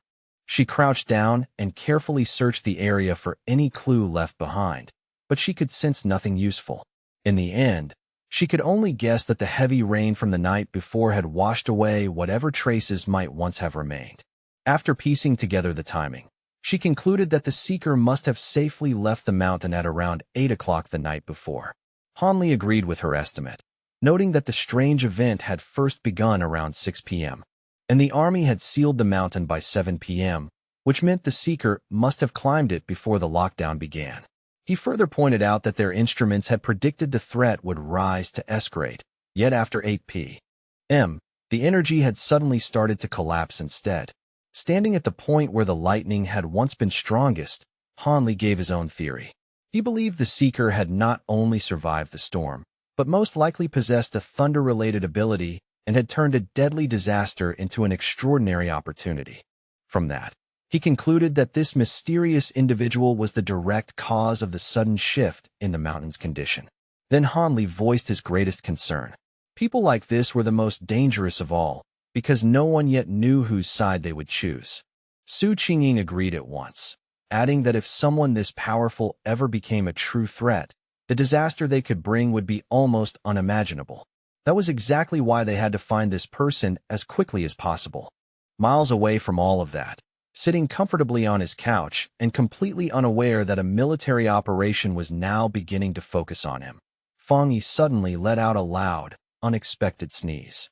She crouched down and carefully searched the area for any clue left behind, but she could sense nothing useful. In the end, she could only guess that the heavy rain from the night before had washed away whatever traces might once have remained. After piecing together the timing, she concluded that the seeker must have safely left the mountain at around 8 o'clock the night before. Han Li agreed with her estimate, noting that the strange event had first begun around 6 p.m., and the army had sealed the mountain by 7 p.m., which meant the seeker must have climbed it before the lockdown began. He further pointed out that their instruments had predicted the threat would rise to escalate, yet after 8 p.m., the energy had suddenly started to collapse instead. Standing at the point where the lightning had once been strongest, Han Li gave his own theory. He believed the seeker had not only survived the storm, but most likely possessed a thunder-related ability and had turned a deadly disaster into an extraordinary opportunity. From that, he concluded that this mysterious individual was the direct cause of the sudden shift in the mountain's condition. Then Han Li voiced his greatest concern. People like this were the most dangerous of all, because no one yet knew whose side they would choose. Su Qingying agreed at once, adding that if someone this powerful ever became a true threat, the disaster they could bring would be almost unimaginable. That was exactly why they had to find this person as quickly as possible. Miles away from all of that, sitting comfortably on his couch and completely unaware that a military operation was now beginning to focus on him, Fang Yi suddenly let out a loud, unexpected sneeze.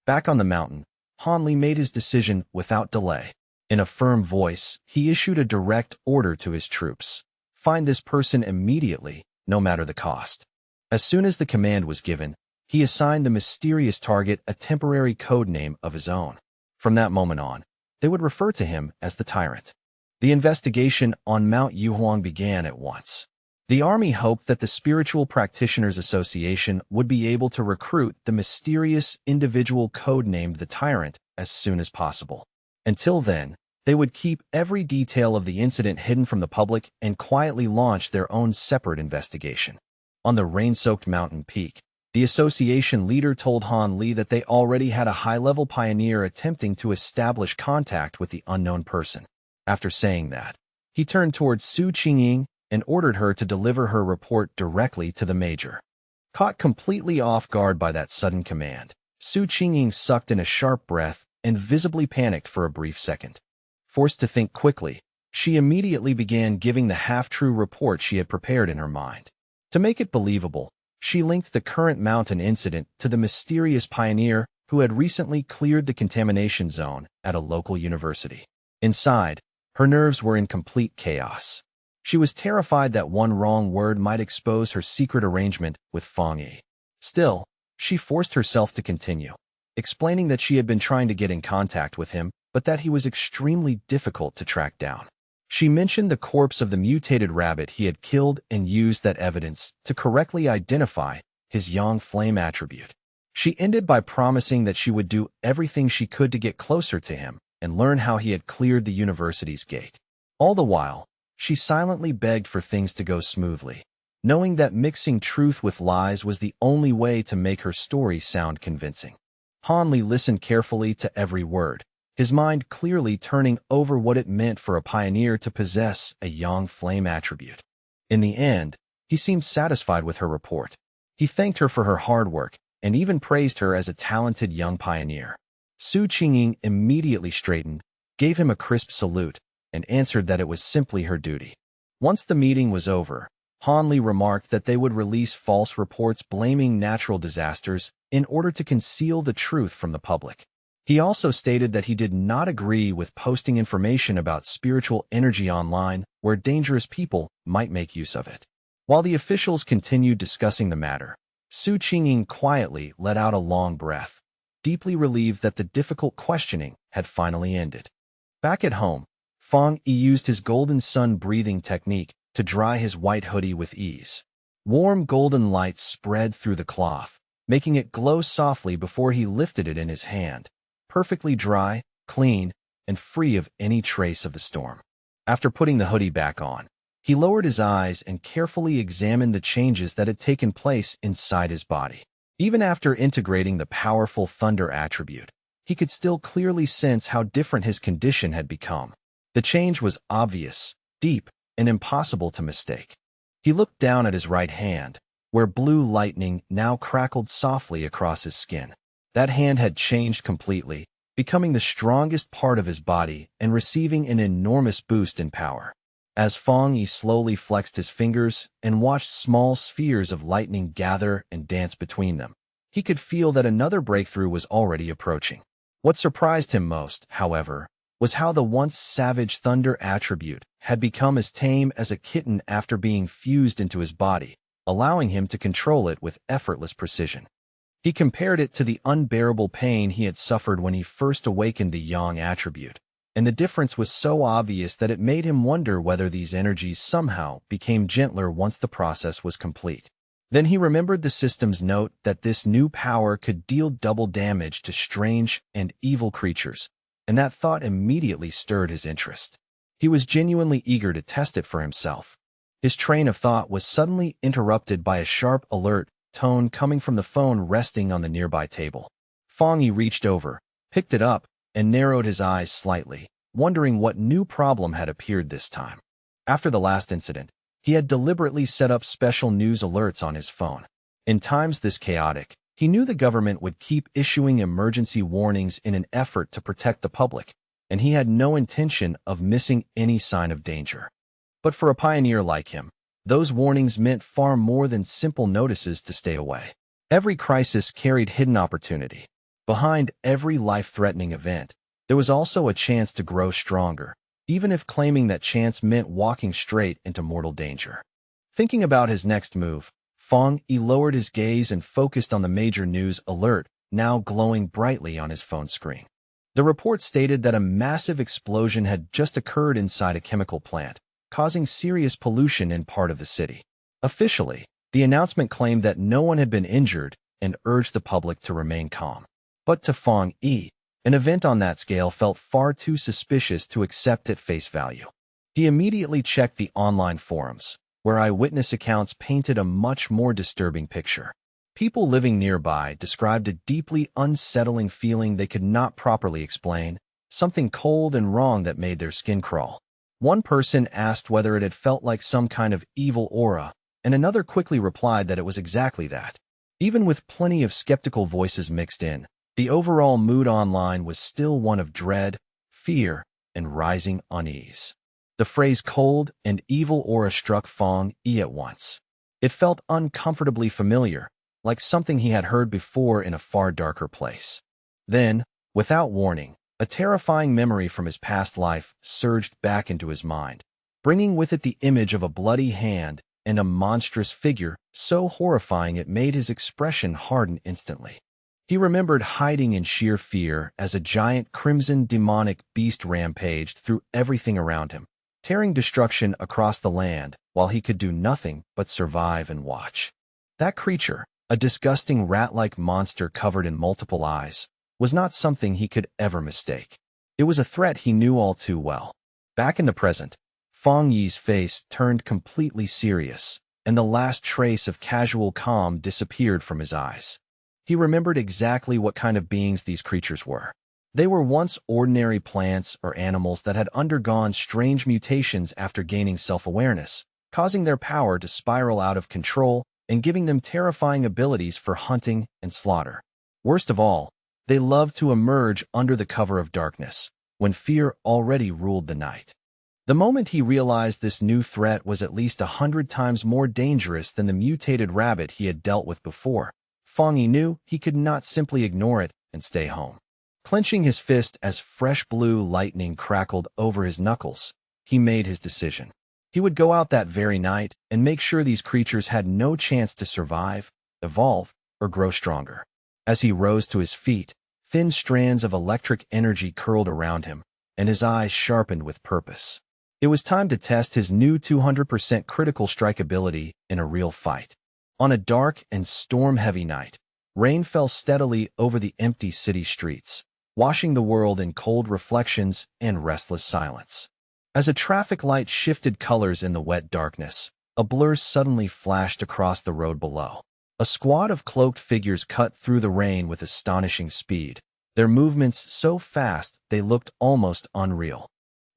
Back on the mountain, Han Li made his decision without delay. In a firm voice, he issued a direct order to his troops. Find this person immediately, no matter the cost. As soon as the command was given, he assigned the mysterious target a temporary code name of his own. From that moment on, they would refer to him as the Tyrant. The investigation on Mount Yuhuang began at once. The army hoped that the Spiritual Practitioners Association would be able to recruit the mysterious individual codenamed the Tyrant as soon as possible. Until then, they would keep every detail of the incident hidden from the public and quietly launch their own separate investigation. On the rain-soaked mountain peak, the association leader told Han Li that they already had a high-level pioneer attempting to establish contact with the unknown person. After saying that, he turned towards Su Qingying and ordered her to deliver her report directly to the major. Caught completely off guard by that sudden command, Su Qingying sucked in a sharp breath and visibly panicked for a brief second. Forced to think quickly, she immediately began giving the half-true report she had prepared in her mind. To make it believable, she linked the current mountain incident to the mysterious pioneer who had recently cleared the contamination zone at a local university. Inside, her nerves were in complete chaos. She was terrified that one wrong word might expose her secret arrangement with Fang Yi. Still, she forced herself to continue, explaining that she had been trying to get in contact with him, but that he was extremely difficult to track down. She mentioned the corpse of the mutated rabbit he had killed and used that evidence to correctly identify his yang flame attribute. She ended by promising that she would do everything she could to get closer to him and learn how he had cleared the university's gate. All the while, she silently begged for things to go smoothly, knowing that mixing truth with lies was the only way to make her story sound convincing. Han Li listened carefully to every word, his mind clearly turning over what it meant for a pioneer to possess a yang flame attribute. In the end, he seemed satisfied with her report. He thanked her for her hard work and even praised her as a talented young pioneer. Su Qingying immediately straightened, gave him a crisp salute, and answered that it was simply her duty. Once the meeting was over, Han Li remarked that they would release false reports blaming natural disasters in order to conceal the truth from the public. He also stated that he did not agree with posting information about spiritual energy online where dangerous people might make use of it. While the officials continued discussing the matter, Su Qingying quietly let out a long breath, deeply relieved that the difficult questioning had finally ended. Back at home, Fang Yi used his golden sun breathing technique to dry his white hoodie with ease. Warm golden light spread through the cloth, making it glow softly before he lifted it in his hand, perfectly dry, clean, and free of any trace of the storm. After putting the hoodie back on, he lowered his eyes and carefully examined the changes that had taken place inside his body. Even after integrating the powerful thunder attribute, he could still clearly sense how different his condition had become. The change was obvious, deep, and impossible to mistake. He looked down at his right hand, where blue lightning now crackled softly across his skin. That hand had changed completely, becoming the strongest part of his body and receiving an enormous boost in power. As Fang Yi slowly flexed his fingers and watched small spheres of lightning gather and dance between them, he could feel that another breakthrough was already approaching. What surprised him most, however, was how the once savage thunder attribute had become as tame as a kitten after being fused into his body, allowing him to control it with effortless precision. He compared it to the unbearable pain he had suffered when he first awakened the yang attribute, and the difference was so obvious that it made him wonder whether these energies somehow became gentler once the process was complete. Then he remembered the system's note that this new power could deal double damage to strange and evil creatures, and that thought immediately stirred his interest. He was genuinely eager to test it for himself. His train of thought was suddenly interrupted by a sharp alert tone coming from the phone resting on the nearby table. Fang Yi reached over, picked it up, and narrowed his eyes slightly, wondering what new problem had appeared this time. After the last incident, he had deliberately set up special news alerts on his phone. In times this chaotic, he knew the government would keep issuing emergency warnings in an effort to protect the public, and he had no intention of missing any sign of danger. But for a pioneer like him, those warnings meant far more than simple notices to stay away. Every crisis carried hidden opportunity. Behind every life-threatening event, there was also a chance to grow stronger, even if claiming that chance meant walking straight into mortal danger. Thinking about his next move, Fang Yi lowered his gaze and focused on the major news alert, now glowing brightly on his phone screen. The report stated that a massive explosion had just occurred inside a chemical plant, causing serious pollution in part of the city. Officially, the announcement claimed that no one had been injured and urged the public to remain calm. But to Fang Yi, an event on that scale felt far too suspicious to accept at face value. He immediately checked the online forums, where eyewitness accounts painted a much more disturbing picture. People living nearby described a deeply unsettling feeling they could not properly explain, something cold and wrong that made their skin crawl. One person asked whether it had felt like some kind of evil aura, and another quickly replied that it was exactly that. Even with plenty of skeptical voices mixed in, the overall mood online was still one of dread, fear, and rising unease. The phrase cold and evil aura struck Fang Yi at once. It felt uncomfortably familiar, like something he had heard before in a far darker place. Then, without warning, a terrifying memory from his past life surged back into his mind, bringing with it the image of a bloody hand and a monstrous figure so horrifying it made his expression harden instantly. He remembered hiding in sheer fear as a giant crimson demonic beast rampaged through everything around him, tearing destruction across the land while he could do nothing but survive and watch. That creature, a disgusting rat-like monster covered in multiple eyes, was not something he could ever mistake. It was a threat he knew all too well. Back in the present, Fang Yi's face turned completely serious, and the last trace of casual calm disappeared from his eyes. He remembered exactly what kind of beings these creatures were. They were once ordinary plants or animals that had undergone strange mutations after gaining self-awareness, causing their power to spiral out of control and giving them terrifying abilities for hunting and slaughter. Worst of all, they loved to emerge under the cover of darkness, when fear already ruled the night. The moment he realized this new threat was at least 100 times more dangerous than the mutated rabbit he had dealt with before, Fang Yi knew he could not simply ignore it and stay home. Clenching his fist as fresh blue lightning crackled over his knuckles, he made his decision. He would go out that very night and make sure these creatures had no chance to survive, evolve, or grow stronger. As he rose to his feet, thin strands of electric energy curled around him, and his eyes sharpened with purpose. It was time to test his new 200% critical strike ability in a real fight. On a dark and storm-heavy night, rain fell steadily over the empty city streets, washing the world in cold reflections and restless silence. As a traffic light shifted colors in the wet darkness, a blur suddenly flashed across the road below. A squad of cloaked figures cut through the rain with astonishing speed, their movements so fast they looked almost unreal.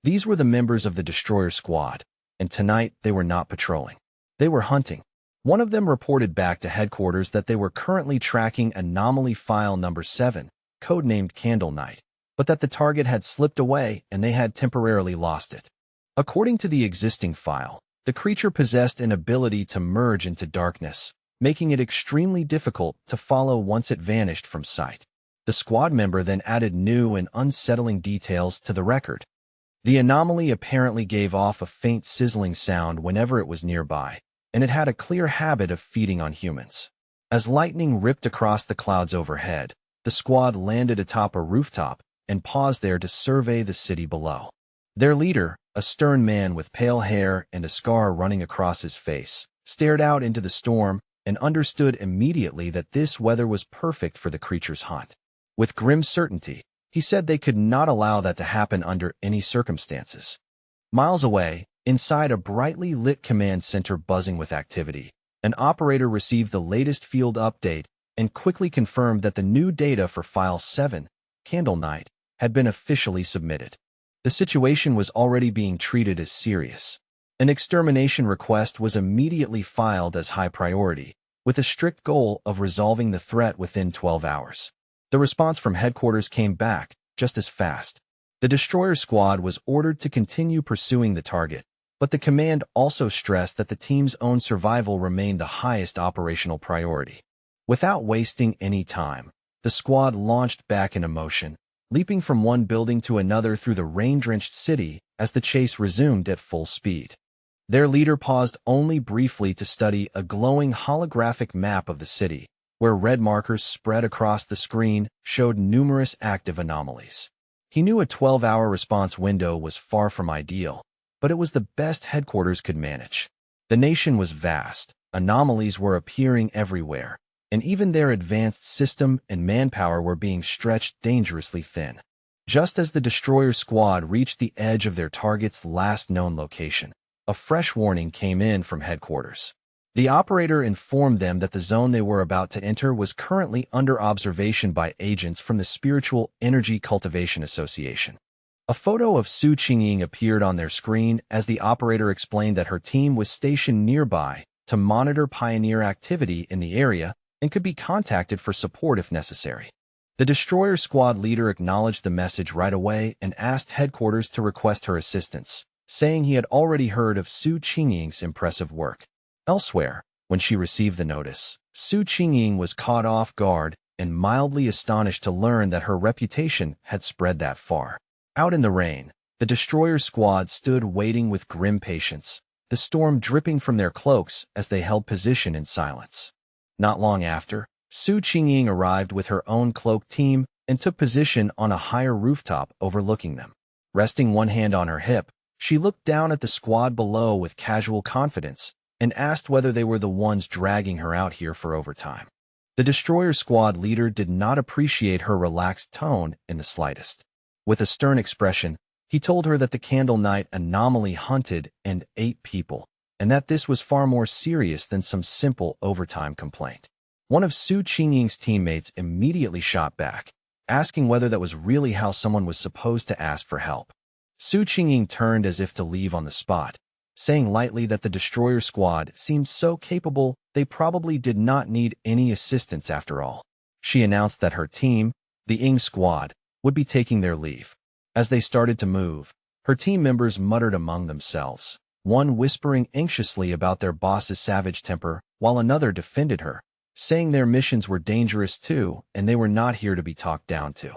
These were the members of the Destroyer Squad, and tonight they were not patrolling. They were hunting. One of them reported back to headquarters that they were currently tracking Anomaly File Number 7, codenamed Candle Night, but that the target had slipped away and they had temporarily lost it. According to the existing file, the creature possessed an ability to merge into darkness, making it extremely difficult to follow once it vanished from sight. The squad member then added new and unsettling details to the record. The anomaly apparently gave off a faint sizzling sound whenever it was nearby, and it had a clear habit of feeding on humans. As lightning ripped across the clouds overhead, the squad landed atop a rooftop and paused there to survey the city below. Their leader, a stern man with pale hair and a scar running across his face, stared out into the storm and understood immediately that this weather was perfect for the creature's hunt. With grim certainty, he said they could not allow that to happen under any circumstances. Miles away, inside a brightly lit command center buzzing with activity, an operator received the latest field update and quickly confirmed that the new data for File 7, Candle Night, had been officially submitted. The situation was already being treated as serious. An extermination request was immediately filed as high priority, with a strict goal of resolving the threat within 12 hours. The response from headquarters came back just as fast. The Destroyer Squad was ordered to continue pursuing the target, but the command also stressed that the team's own survival remained the highest operational priority. Without wasting any time, the squad launched back into motion, leaping from one building to another through the rain-drenched city as the chase resumed at full speed. Their leader paused only briefly to study a glowing holographic map of the city, where red markers spread across the screen showed numerous active anomalies. He knew a 12-hour response window was far from ideal, but it was the best headquarters could manage. The nation was vast, anomalies were appearing everywhere, and even their advanced system and manpower were being stretched dangerously thin. Just as the Destroyer Squad reached the edge of their target's last known location, a fresh warning came in from headquarters. The operator informed them that the zone they were about to enter was currently under observation by agents from the Spiritual Energy Cultivation Association. A photo of Su Qingying appeared on their screen as the operator explained that her team was stationed nearby to monitor pioneer activity in the area and could be contacted for support if necessary. The Destroyer Squad leader acknowledged the message right away and asked headquarters to request her assistance, saying he had already heard of Su Qingying's impressive work. Elsewhere, when she received the notice, Su Qingying was caught off guard and mildly astonished to learn that her reputation had spread that far. Out in the rain, the Destroyer Squad stood waiting with grim patience, the storm dripping from their cloaks as they held position in silence. Not long after, Su Qingying arrived with her own cloaked team and took position on a higher rooftop overlooking them. Resting one hand on her hip, she looked down at the squad below with casual confidence and asked whether they were the ones dragging her out here for overtime. The Destroyer Squad leader did not appreciate her relaxed tone in the slightest. With a stern expression, he told her that the Candle Night anomaly hunted and ate people, and that this was far more serious than some simple overtime complaint. One of Su Qingying's teammates immediately shot back, asking whether that was really how someone was supposed to ask for help. Su Qingying turned as if to leave on the spot, saying lightly that the Destroyer Squad seemed so capable they probably did not need any assistance after all. She announced that her team, the Ing Squad, would be taking their leave. As they started to move, her team members muttered among themselves, one whispering anxiously about their boss's savage temper, while another defended her, saying their missions were dangerous too and they were not here to be talked down to.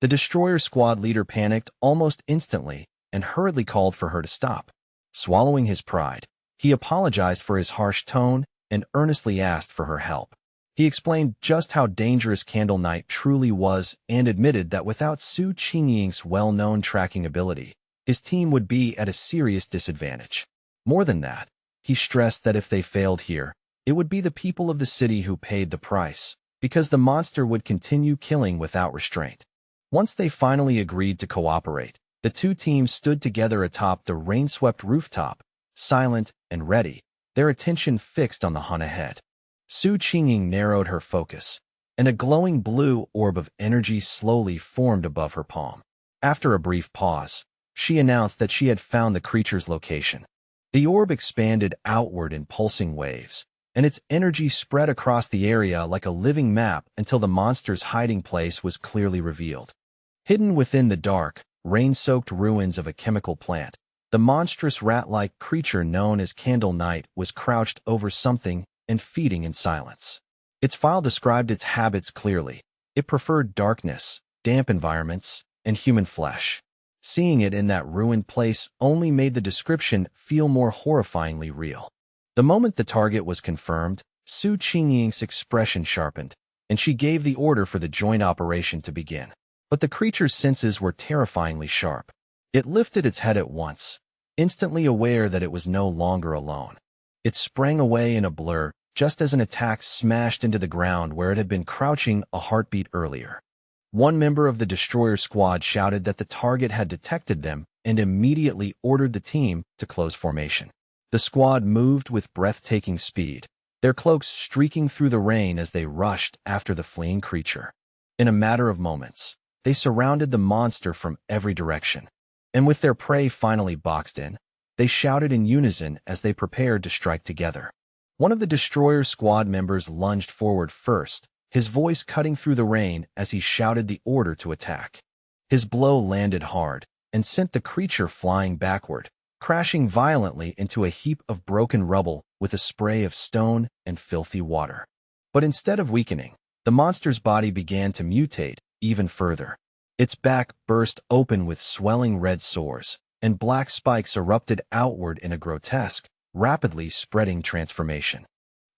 The Destroyer Squad leader panicked almost instantly and hurriedly called for her to stop. Swallowing his pride, he apologized for his harsh tone and earnestly asked for her help. He explained just how dangerous Candle Knight truly was and admitted that without Su Qingying's well-known tracking ability, his team would be at a serious disadvantage. More than that, he stressed that if they failed here, it would be the people of the city who paid the price, because the monster would continue killing without restraint. Once they finally agreed to cooperate, the two teams stood together atop the rain-swept rooftop, silent and ready, their attention fixed on the hunt ahead. Su Qingying narrowed her focus, and a glowing blue orb of energy slowly formed above her palm. After a brief pause, she announced that she had found the creature's location. The orb expanded outward in pulsing waves, and its energy spread across the area like a living map until the monster's hiding place was clearly revealed. Hidden within the dark, rain-soaked ruins of a chemical plant, the monstrous rat-like creature known as Candle Knight was crouched over something and feeding in silence. Its file described its habits clearly. It preferred darkness, damp environments, and human flesh. Seeing it in that ruined place only made the description feel more horrifyingly real. The moment the target was confirmed, Su Qingying's expression sharpened, and she gave the order for the joint operation to begin. But the creature's senses were terrifyingly sharp. It lifted its head at once, instantly aware that it was no longer alone. It sprang away in a blur, just as an attack smashed into the ground where it had been crouching a heartbeat earlier. One member of the Destroyer Squad shouted that the target had detected them and immediately ordered the team to close formation. The squad moved with breathtaking speed, their cloaks streaking through the rain as they rushed after the fleeing creature. In a matter of moments, they surrounded the monster from every direction, and with their prey finally boxed in, they shouted in unison as they prepared to strike together. One of the Destroyer Squad members lunged forward first, his voice cutting through the rain as he shouted the order to attack. His blow landed hard and sent the creature flying backward, crashing violently into a heap of broken rubble with a spray of stone and filthy water. But instead of weakening, the monster's body began to mutate even further. Its back burst open with swelling red sores, and black spikes erupted outward in a grotesque, rapidly spreading transformation.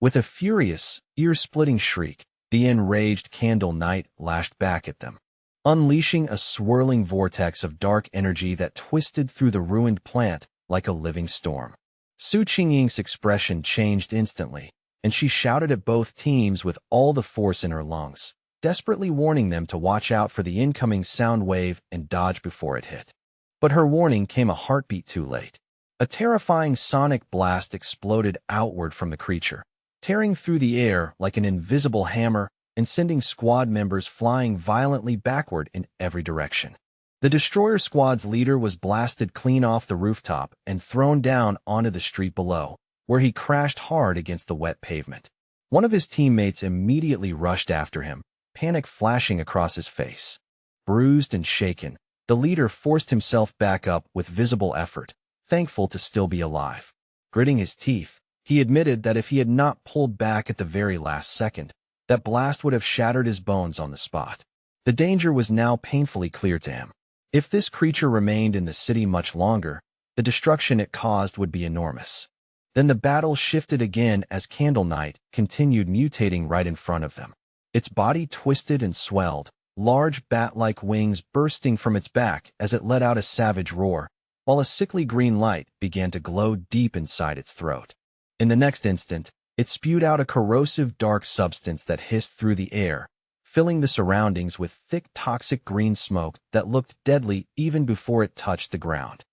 With a furious, ear-splitting shriek, the enraged Candle Knight lashed back at them, unleashing a swirling vortex of dark energy that twisted through the ruined plant like a living storm. Su Qingying's expression changed instantly, and she shouted at both teams with all the force in her lungs, desperately warning them to watch out for the incoming sound wave and dodge before it hit. But her warning came a heartbeat too late. A terrifying sonic blast exploded outward from the creature, tearing through the air like an invisible hammer and sending squad members flying violently backward in every direction. The Destroyer Squad's leader was blasted clean off the rooftop and thrown down onto the street below, where he crashed hard against the wet pavement. One of his teammates immediately rushed after him, panic flashing across his face. Bruised and shaken, the leader forced himself back up with visible effort, thankful to still be alive. Gritting his teeth, he admitted that if he had not pulled back at the very last second, that blast would have shattered his bones on the spot. The danger was now painfully clear to him. If this creature remained in the city much longer, the destruction it caused would be enormous. Then the battle shifted again as Candle Knight continued mutating right in front of them. Its body twisted and swelled, large bat-like wings bursting from its back as it let out a savage roar, while a sickly green light began to glow deep inside its throat. In the next instant, it spewed out a corrosive dark substance that hissed through the air, filling the surroundings with thick toxic green smoke that looked deadly even before it touched the ground.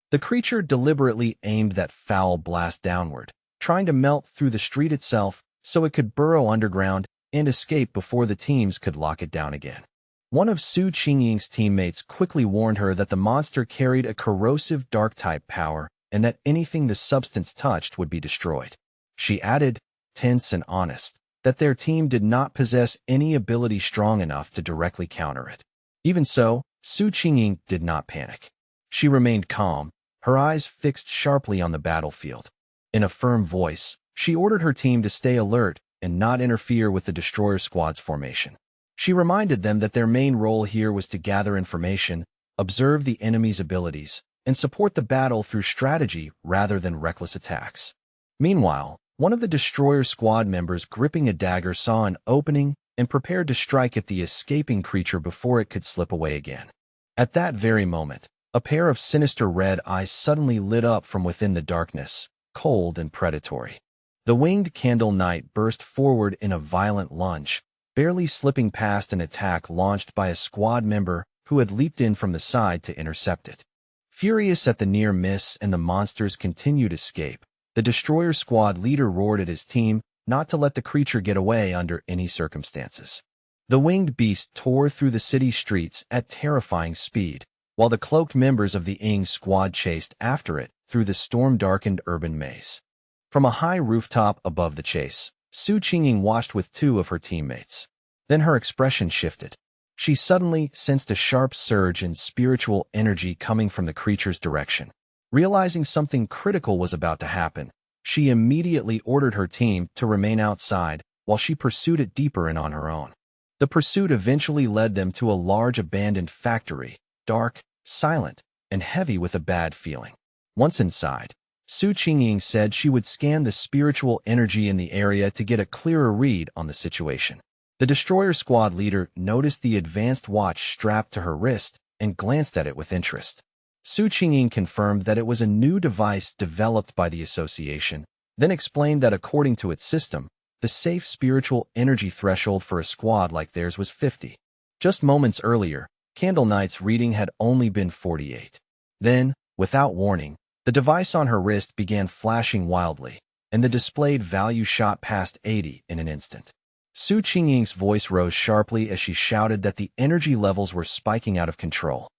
The creature deliberately aimed that foul blast downward, trying to melt through the street itself so it could burrow underground and escape before the teams could lock it down again. One of Su Qingying's teammates quickly warned her that the monster carried a corrosive dark-type power and that anything the substance touched would be destroyed. She added, tense and honest, that their team did not possess any ability strong enough to directly counter it. Even so, Su Qingying did not panic. She remained calm, her eyes fixed sharply on the battlefield. In a firm voice, she ordered her team to stay alert and not interfere with the Destroyer Squad's formation. She reminded them that their main role here was to gather information, observe the enemy's abilities, and support the battle through strategy rather than reckless attacks. Meanwhile, one of the destroyer squad members gripping a dagger saw an opening and prepared to strike at the escaping creature before it could slip away again. At that very moment, a pair of sinister red eyes suddenly lit up from within the darkness, cold and predatory. The winged Candle Knight burst forward in a violent lunge, barely slipping past an attack launched by a squad member who had leaped in from the side to intercept it. Furious at the near miss and the monster's continued escape, the destroyer squad leader roared at his team not to let the creature get away under any circumstances. The winged beast tore through the city streets at terrifying speed, while the cloaked members of the Ing squad chased after it through the storm-darkened urban maze. From a high rooftop above the chase, Su Qingying watched with two of her teammates. Then her expression shifted. She suddenly sensed a sharp surge in spiritual energy coming from the creature's direction. Realizing something critical was about to happen, she immediately ordered her team to remain outside while she pursued it deeper and on her own. The pursuit eventually led them to a large abandoned factory, dark, silent, and heavy with a bad feeling. Once inside, Su Qingying said she would scan the spiritual energy in the area to get a clearer read on the situation. The destroyer squad leader noticed the advanced watch strapped to her wrist and glanced at it with interest. Su Qingying confirmed that it was a new device developed by the association, then explained that according to its system, the safe spiritual energy threshold for a squad like theirs was 50. Just moments earlier, Candle Knight's reading had only been 48. Then, without warning, the device on her wrist began flashing wildly, and the displayed value shot past 80 in an instant. Su Qingying's voice rose sharply as she shouted that the energy levels were spiking out of control.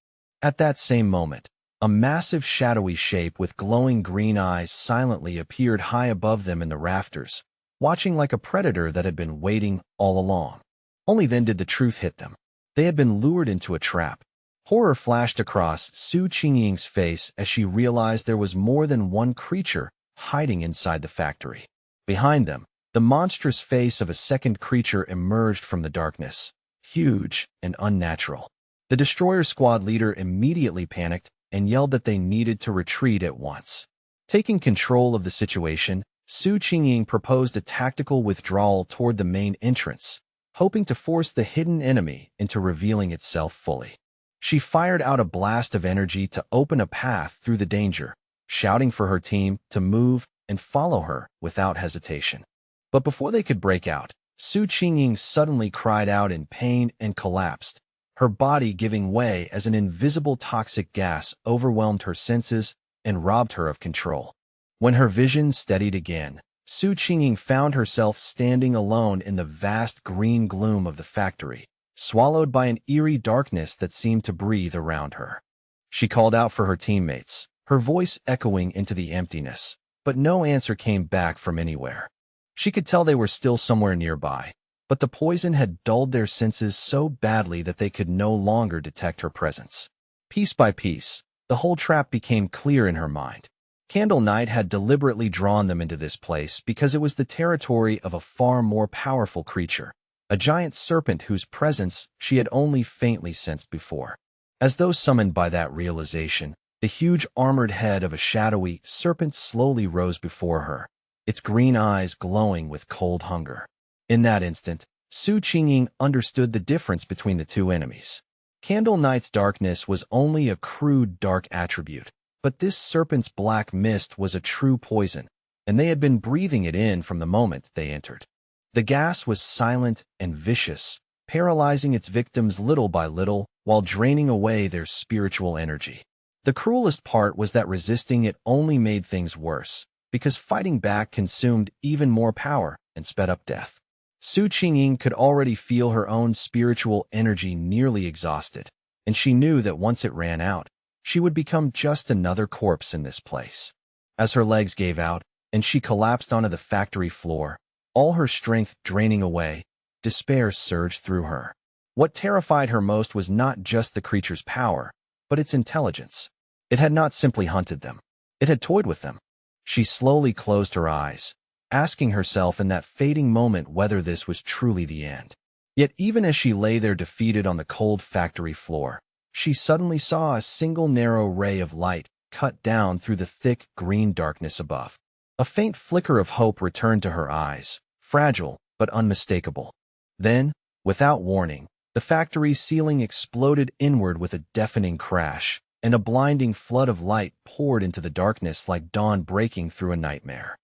At that same moment, a massive shadowy shape with glowing green eyes silently appeared high above them in the rafters, watching like a predator that had been waiting all along. Only then did the truth hit them. They had been lured into a trap. Horror flashed across Su Qingying's face as she realized there was more than one creature hiding inside the factory. Behind them, the monstrous face of a second creature emerged from the darkness, huge and unnatural. The destroyer squad leader immediately panicked and yelled that they needed to retreat at once. Taking control of the situation, Su Qingying proposed a tactical withdrawal toward the main entrance, hoping to force the hidden enemy into revealing itself fully. She fired out a blast of energy to open a path through the danger, shouting for her team to move and follow her without hesitation. But before they could break out, Su Qingying suddenly cried out in pain and collapsed, her body giving way as an invisible toxic gas overwhelmed her senses and robbed her of control. When her vision steadied again, Su Qingying found herself standing alone in the vast green gloom of the factory, swallowed by an eerie darkness that seemed to breathe around her. She called out for her teammates, her voice echoing into the emptiness, but no answer came back from anywhere. She could tell they were still somewhere nearby, but the poison had dulled their senses so badly that they could no longer detect her presence. Piece by piece, the whole trap became clear in her mind. Candle Knight had deliberately drawn them into this place because it was the territory of a far more powerful creature, a giant serpent whose presence she had only faintly sensed before. As though summoned by that realization, the huge armored head of a shadowy serpent slowly rose before her, its green eyes glowing with cold hunger. In that instant, Su Qingying understood the difference between the two enemies. Candle Knight's darkness was only a crude dark attribute, but this serpent's black mist was a true poison, and they had been breathing it in from the moment they entered. The gas was silent and vicious, paralyzing its victims little by little while draining away their spiritual energy. The cruelest part was that resisting it only made things worse, because fighting back consumed even more power and sped up death. Su Qingying could already feel her own spiritual energy nearly exhausted, and she knew that once it ran out, she would become just another corpse in this place. As her legs gave out, and she collapsed onto the factory floor, all her strength draining away, despair surged through her. What terrified her most was not just the creature's power, but its intelligence. It had not simply hunted them. It had toyed with them. She slowly closed her eyes, asking herself in that fading moment whether this was truly the end. Yet even as she lay there defeated on the cold factory floor, she suddenly saw a single narrow ray of light cut down through the thick green darkness above. A faint flicker of hope returned to her eyes, fragile but unmistakable. Then, without warning, the factory's ceiling exploded inward with a deafening crash, and a blinding flood of light poured into the darkness like dawn breaking through a nightmare.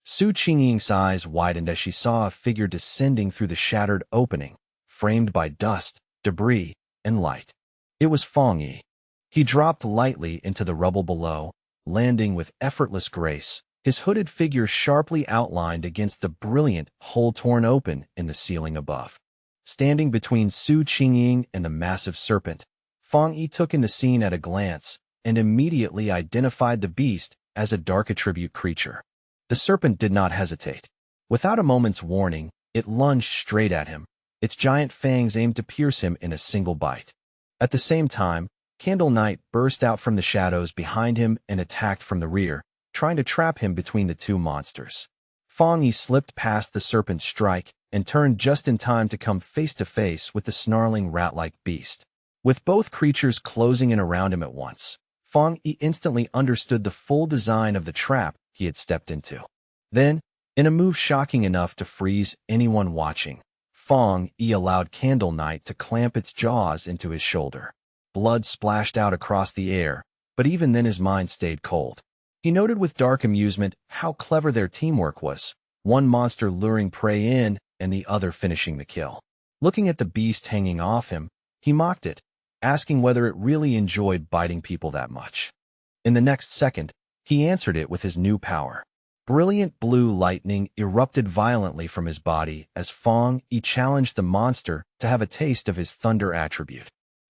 Su Qingying's eyes widened as she saw a figure descending through the shattered opening, framed by dust, debris, and light. It was Fong Yi. He dropped lightly into the rubble below, landing with effortless grace, his hooded figure sharply outlined against the brilliant hole torn open in the ceiling above. Standing between Su Qingying and the massive serpent, Fong Yi took in the scene at a glance and immediately identified the beast as a dark attribute creature. The serpent did not hesitate. Without a moment's warning, it lunged straight at him, its giant fangs aimed to pierce him in a single bite. At the same time, Candle Knight burst out from the shadows behind him and attacked from the rear, trying to trap him between the two monsters. Fong Yi slipped past the serpent's strike and turned just in time to come face to face with the snarling rat-like beast. With both creatures closing in around him at once, Fong Yi instantly understood the full design of the trap he had stepped into. Then, in a move shocking enough to freeze anyone watching, Fong Yi allowed Candle Knight to clamp its jaws into his shoulder. Blood splashed out across the air, but even then his mind stayed cold. He noted with dark amusement how clever their teamwork was, one monster luring prey in and the other finishing the kill. Looking at the beast hanging off him, he mocked it, asking whether it really enjoyed biting people that much. In the next second, he answered it with his new power. Brilliant blue lightning erupted violently from his body as Fong Yi challenged the monster to have a taste of his thunder attribute.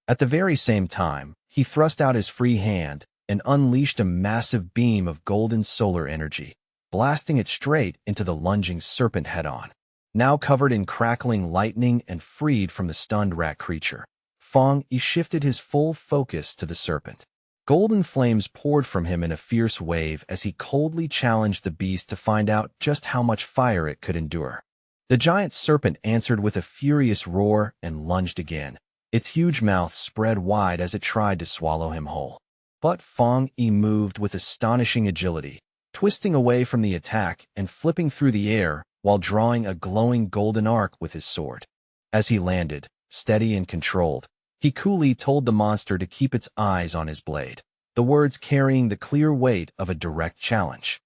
At the very same time, he thrust out his free hand and unleashed a massive beam of golden solar energy, blasting it straight into the lunging serpent head-on. Now covered in crackling lightning and freed from the stunned rat creature, Fong Yi shifted his full focus to the serpent. Golden flames poured from him in a fierce wave as he coldly challenged the beast to find out just how much fire it could endure. The giant serpent answered with a furious roar and lunged again, its huge mouth spread wide as it tried to swallow him whole. But Fong Yi moved with astonishing agility, twisting away from the attack and flipping through the air while drawing a glowing golden arc with his sword. As he landed, steady and controlled, he coolly told the monster to keep its eyes on his blade, the words carrying the clear weight of a direct challenge.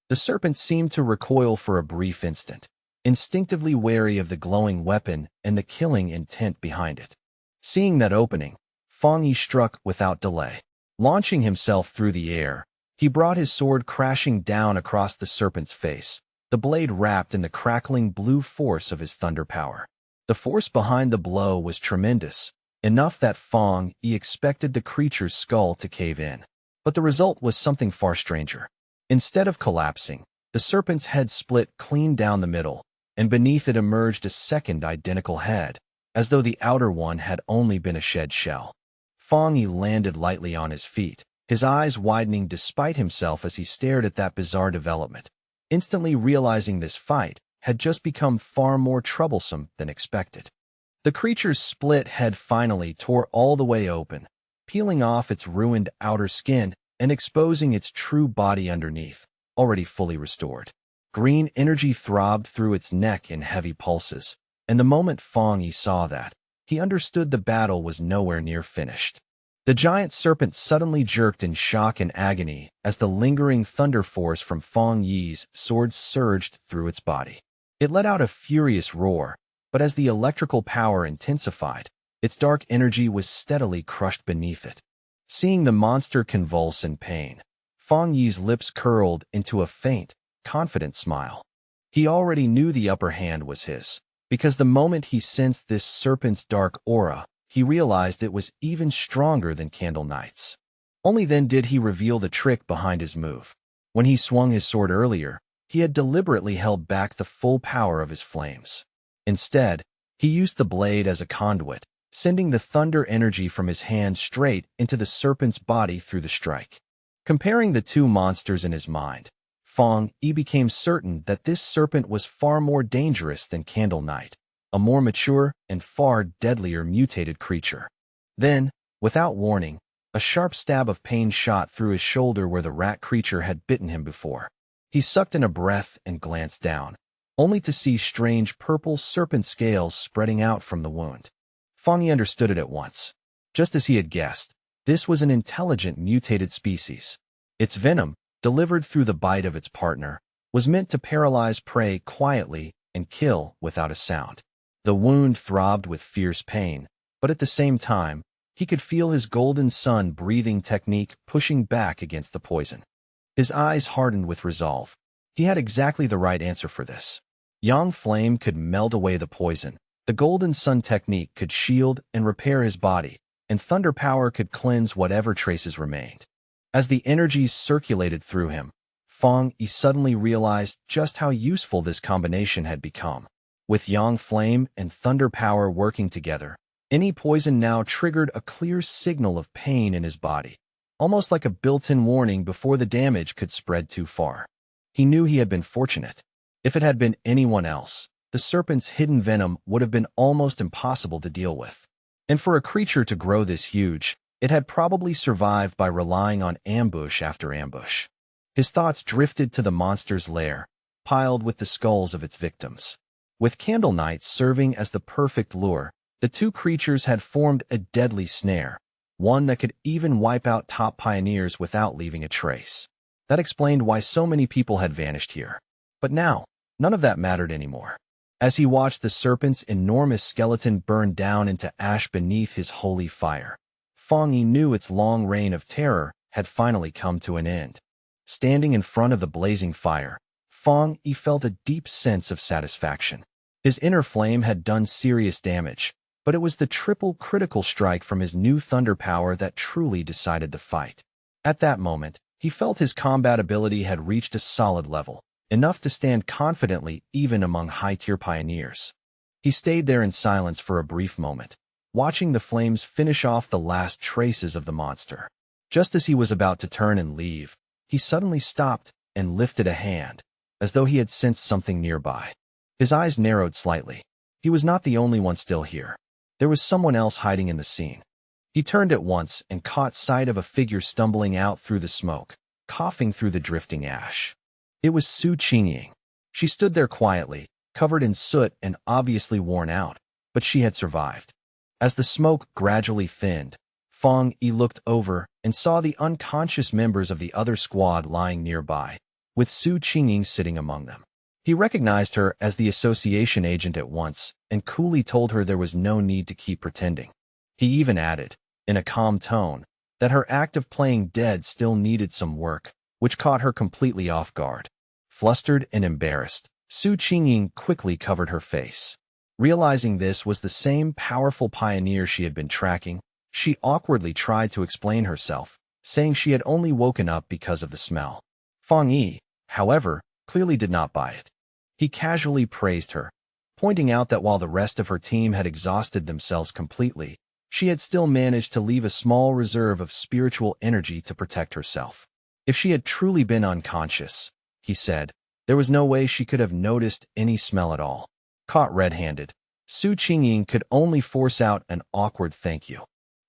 The serpent seemed to recoil for a brief instant, instinctively wary of the glowing weapon and the killing intent behind it. Seeing that opening, Fong Yi struck without delay. Launching himself through the air, he brought his sword crashing down across the serpent's face, the blade wrapped in the crackling blue force of his thunder power. The force behind the blow was tremendous, enough that Fong Yi expected the creature's skull to cave in. But the result was something far stranger. Instead of collapsing, the serpent's head split clean down the middle, and beneath it emerged a second identical head, as though the outer one had only been a shed shell. Fong Yi landed lightly on his feet, his eyes widening despite himself as he stared at that bizarre development, instantly realizing this fight had just become far more troublesome than expected. The creature's split head finally tore all the way open, peeling off its ruined outer skin and exposing its true body underneath, already fully restored. Green energy throbbed through its neck in heavy pulses, and the moment Fong Yi saw that, he understood the battle was nowhere near finished. The giant serpent suddenly jerked in shock and agony as the lingering thunder force from Fong Yi's sword surged through its body. It let out a furious roar, but as the electrical power intensified, its dark energy was steadily crushed beneath it. Seeing the monster convulse in pain, Fong Yi's lips curled into a faint, confident smile. He already knew the upper hand was his, because the moment he sensed this serpent's dark aura, he realized it was even stronger than Candle Knight's. Only then did he reveal the trick behind his move. When he swung his sword earlier, he had deliberately held back the full power of his flames. Instead, he used the blade as a conduit, sending the thunder energy from his hand straight into the serpent's body through the strike. Comparing the two monsters in his mind, Fong Yi became certain that this serpent was far more dangerous than Candle Knight. a more mature and far deadlier mutated creature. Then, without warning, a sharp stab of pain shot through his shoulder where the rat creature had bitten him before. He sucked in a breath and glanced down, only to see strange purple serpent scales spreading out from the wound. Fang Yi understood it at once. Just as he had guessed, this was an intelligent mutated species. Its venom, delivered through the bite of its partner, was meant to paralyze prey quietly and kill without a sound. The wound throbbed with fierce pain, but at the same time, he could feel his golden sun breathing technique pushing back against the poison. His eyes hardened with resolve. He had exactly the right answer for this. Yang Flame could melt away the poison, the golden sun technique could shield and repair his body, and thunder power could cleanse whatever traces remained. As the energies circulated through him, Fang Yi suddenly realized just how useful this combination had become. With Yang Flame and thunder power working together, any poison now triggered a clear signal of pain in his body, almost like a built-in warning before the damage could spread too far. He knew he had been fortunate. If it had been anyone else, the serpent's hidden venom would have been almost impossible to deal with. And for a creature to grow this huge, it had probably survived by relying on ambush after ambush. His thoughts drifted to the monster's lair, piled with the skulls of its victims. With Candle Knight serving as the perfect lure, the two creatures had formed a deadly snare, one that could even wipe out top pioneers without leaving a trace. That explained why so many people had vanished here. But now, none of that mattered anymore. As he watched the serpent's enormous skeleton burn down into ash beneath his holy fire, Fang Yi knew its long reign of terror had finally come to an end. Standing in front of the blazing fire, Fang Yi felt a deep sense of satisfaction. His inner flame had done serious damage, but it was the triple critical strike from his new thunder power that truly decided the fight. At that moment, he felt his combat ability had reached a solid level, enough to stand confidently even among high-tier pioneers. He stayed there in silence for a brief moment, watching the flames finish off the last traces of the monster. Just as he was about to turn and leave, he suddenly stopped and lifted a hand, as though he had sensed something nearby. His eyes narrowed slightly. He was not the only one still here. There was someone else hiding in the scene. He turned at once and caught sight of a figure stumbling out through the smoke, coughing through the drifting ash. It was Su Qingying. She stood there quietly, covered in soot and obviously worn out, but she had survived. As the smoke gradually thinned, Fang Yi looked over and saw the unconscious members of the other squad lying nearby, with Su Qingying sitting among them. He recognized her as the association agent at once and coolly told her there was no need to keep pretending. He even added, in a calm tone, that her act of playing dead still needed some work, which caught her completely off guard. Flustered and embarrassed, Su Qingying quickly covered her face. Realizing this was the same powerful pioneer she had been tracking, she awkwardly tried to explain herself, saying she had only woken up because of the smell. Fang Yi, however, clearly did not buy it. He casually praised her, pointing out that while the rest of her team had exhausted themselves completely, she had still managed to leave a small reserve of spiritual energy to protect herself. If she had truly been unconscious, he said, there was no way she could have noticed any smell at all. Caught red-handed, Su Qingying could only force out an awkward thank you.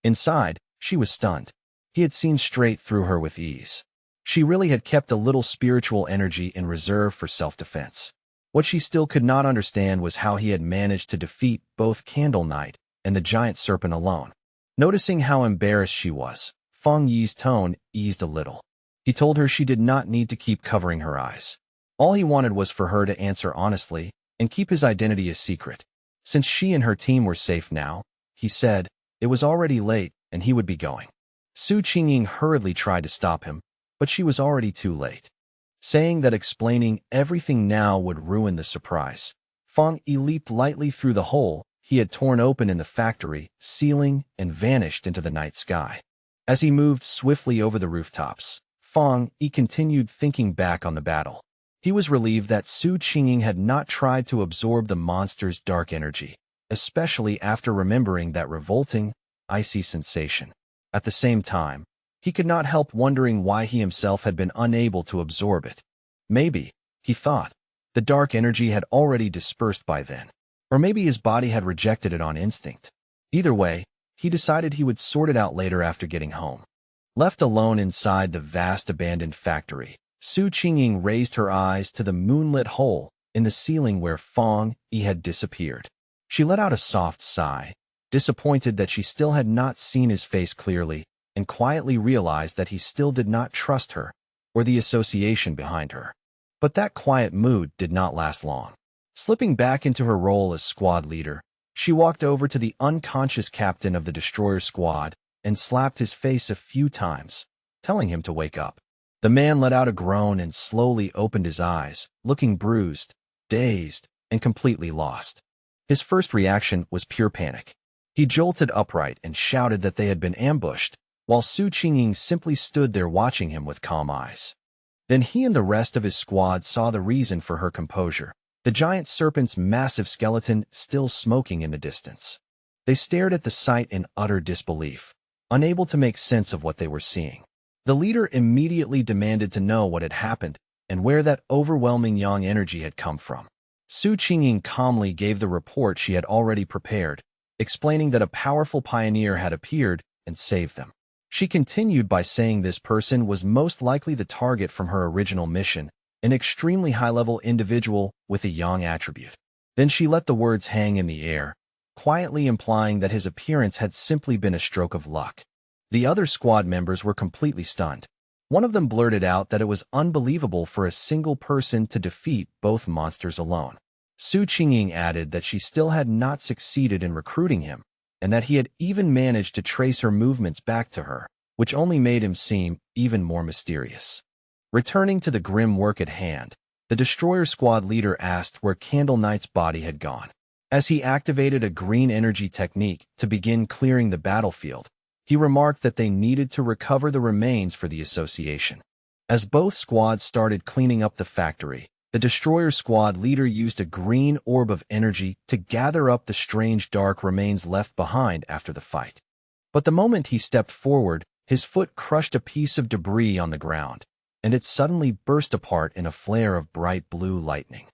Inside, she was stunned. He had seen straight through her with ease. She really had kept a little spiritual energy in reserve for self-defense. What she still could not understand was how he had managed to defeat both Candle Knight and the giant serpent alone. Noticing how embarrassed she was, Fang Yi's tone eased a little. He told her she did not need to keep covering her eyes. All he wanted was for her to answer honestly and keep his identity a secret. Since she and her team were safe now, he said, it was already late and he would be going. Su Qingying hurriedly tried to stop him, but she was already too late. Saying that explaining everything now would ruin the surprise, Fang Yi leaped lightly through the hole he had torn open in the factory ceiling and vanished into the night sky. As he moved swiftly over the rooftops, Fang Yi continued thinking back on the battle. He was relieved that Su Qingying had not tried to absorb the monster's dark energy, especially after remembering that revolting, icy sensation. At the same time, he could not help wondering why he himself had been unable to absorb it. Maybe, he thought, the dark energy had already dispersed by then. Or maybe his body had rejected it on instinct. Either way, he decided he would sort it out later after getting home. Left alone inside the vast abandoned factory, Su Qingying raised her eyes to the moonlit hole in the ceiling where Fong Yi had disappeared. She let out a soft sigh, disappointed that she still had not seen his face clearly, and quietly realized that he still did not trust her or the association behind her. But that quiet mood did not last long. Slipping back into her role as squad leader, she walked over to the unconscious captain of the destroyer squad and slapped his face a few times, telling him to wake up. The man let out a groan and slowly opened his eyes, looking bruised, dazed, and completely lost. His first reaction was pure panic. He jolted upright and shouted that they had been ambushed, while Su Qingying simply stood there watching him with calm eyes. Then he and the rest of his squad saw the reason for her composure, the giant serpent's massive skeleton still smoking in the distance. They stared at the sight in utter disbelief, unable to make sense of what they were seeing. The leader immediately demanded to know what had happened and where that overwhelming yang energy had come from. Su Qingying calmly gave the report she had already prepared, explaining that a powerful pioneer had appeared and saved them. She continued by saying this person was most likely the target from her original mission, an extremely high-level individual with a yang attribute. Then she let the words hang in the air, quietly implying that his appearance had simply been a stroke of luck. The other squad members were completely stunned. One of them blurted out that it was unbelievable for a single person to defeat both monsters alone. Su Qingying added that she still had not succeeded in recruiting him, and that he had even managed to trace her movements back to her, which only made him seem even more mysterious. Returning to the grim work at hand, the destroyer squad leader asked where Candle Knight's body had gone. As he activated a green energy technique to begin clearing the battlefield, he remarked that they needed to recover the remains for the association. As both squads started cleaning up the factory, the destroyer squad leader used a green orb of energy to gather up the strange dark remains left behind after the fight. But the moment he stepped forward, his foot crushed a piece of debris on the ground, and it suddenly burst apart in a flare of bright blue lightning.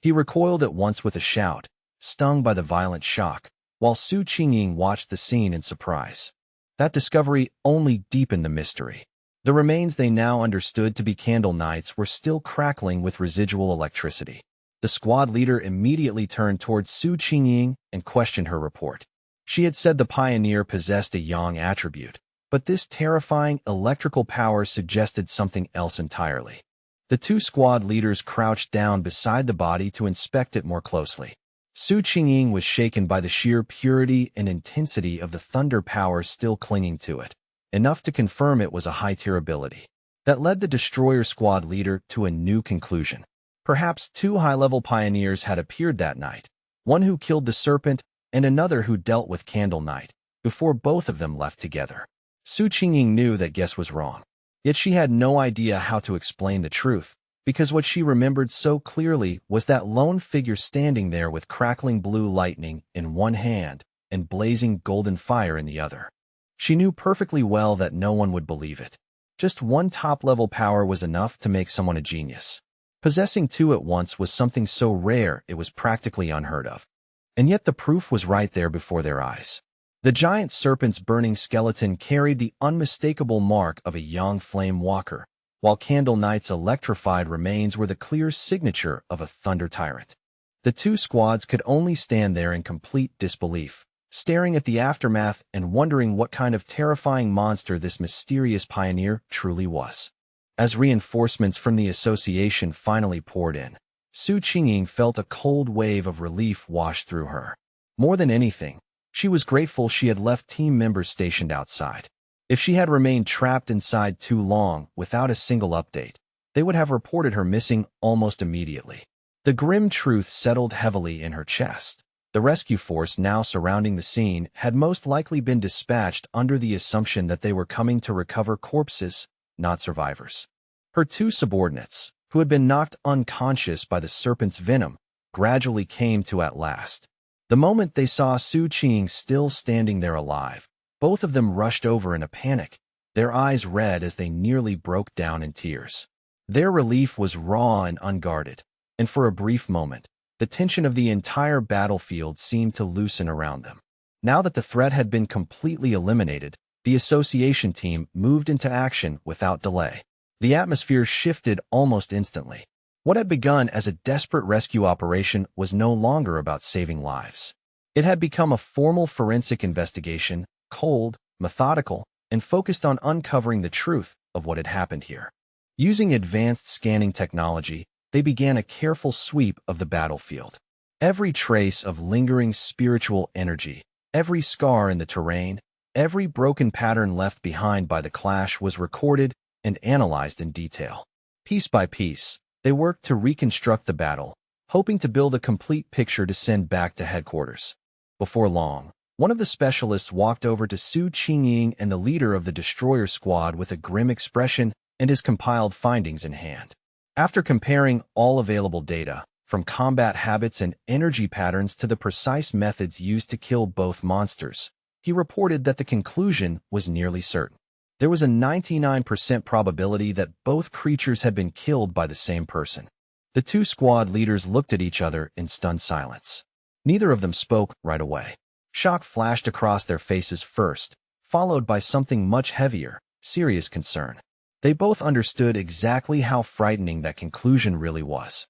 He recoiled at once with a shout, stung by the violent shock, while Su Qingying watched the scene in surprise. That discovery only deepened the mystery. The remains they now understood to be Candle Knights were still crackling with residual electricity. The squad leader immediately turned towards Su Qingying and questioned her report. She had said the pioneer possessed a yang attribute, but this terrifying electrical power suggested something else entirely. The two squad leaders crouched down beside the body to inspect it more closely. Su Qingying was shaken by the sheer purity and intensity of the thunder power still clinging to it, enough to confirm it was a high-tier ability. That led the destroyer squad leader to a new conclusion. Perhaps two high-level pioneers had appeared that night, one who killed the serpent and another who dealt with Candle Knight, before both of them left together. Su Qingying knew that guess was wrong, yet she had no idea how to explain the truth, because what she remembered so clearly was that lone figure standing there with crackling blue lightning in one hand and blazing golden fire in the other. She knew perfectly well that no one would believe it. Just one top-level power was enough to make someone a genius. Possessing two at once was something so rare it was practically unheard of. And yet the proof was right there before their eyes. The giant serpent's burning skeleton carried the unmistakable mark of a yang flame walker, while Candle Knight's electrified remains were the clear signature of a thunder tyrant. The two squads could only stand there in complete disbelief, staring at the aftermath and wondering what kind of terrifying monster this mysterious pioneer truly was. As reinforcements from the association finally poured in, Su Qingying felt a cold wave of relief wash through her. More than anything, she was grateful she had left team members stationed outside. If she had remained trapped inside too long without a single update, they would have reported her missing almost immediately. The grim truth settled heavily in her chest. The rescue force now surrounding the scene had most likely been dispatched under the assumption that they were coming to recover corpses, not survivors. Her two subordinates, who had been knocked unconscious by the serpent's venom, gradually came to at last. The moment they saw Su Qingying still standing there alive, both of them rushed over in a panic, their eyes red as they nearly broke down in tears. Their relief was raw and unguarded, and for a brief moment, The tension of the entire battlefield seemed to loosen around them. Now that the threat had been completely eliminated, the association team moved into action without delay. The atmosphere shifted almost instantly. What had begun as a desperate rescue operation was no longer about saving lives. It had become a formal forensic investigation, cold, methodical, and focused on uncovering the truth of what had happened here. Using advanced scanning technology, they began a careful sweep of the battlefield. Every trace of lingering spiritual energy, every scar in the terrain, every broken pattern left behind by the clash was recorded and analyzed in detail. Piece by piece, they worked to reconstruct the battle, hoping to build a complete picture to send back to headquarters. Before long, one of the specialists walked over to Su Qingying and the leader of the destroyer squad with a grim expression and his compiled findings in hand. After comparing all available data, from combat habits and energy patterns to the precise methods used to kill both monsters, he reported that the conclusion was nearly certain. There was a 99% probability that both creatures had been killed by the same person. The two squad leaders looked at each other in stunned silence. Neither of them spoke right away. Shock flashed across their faces first, followed by something much heavier, serious concern. They both understood exactly how frightening that conclusion really was.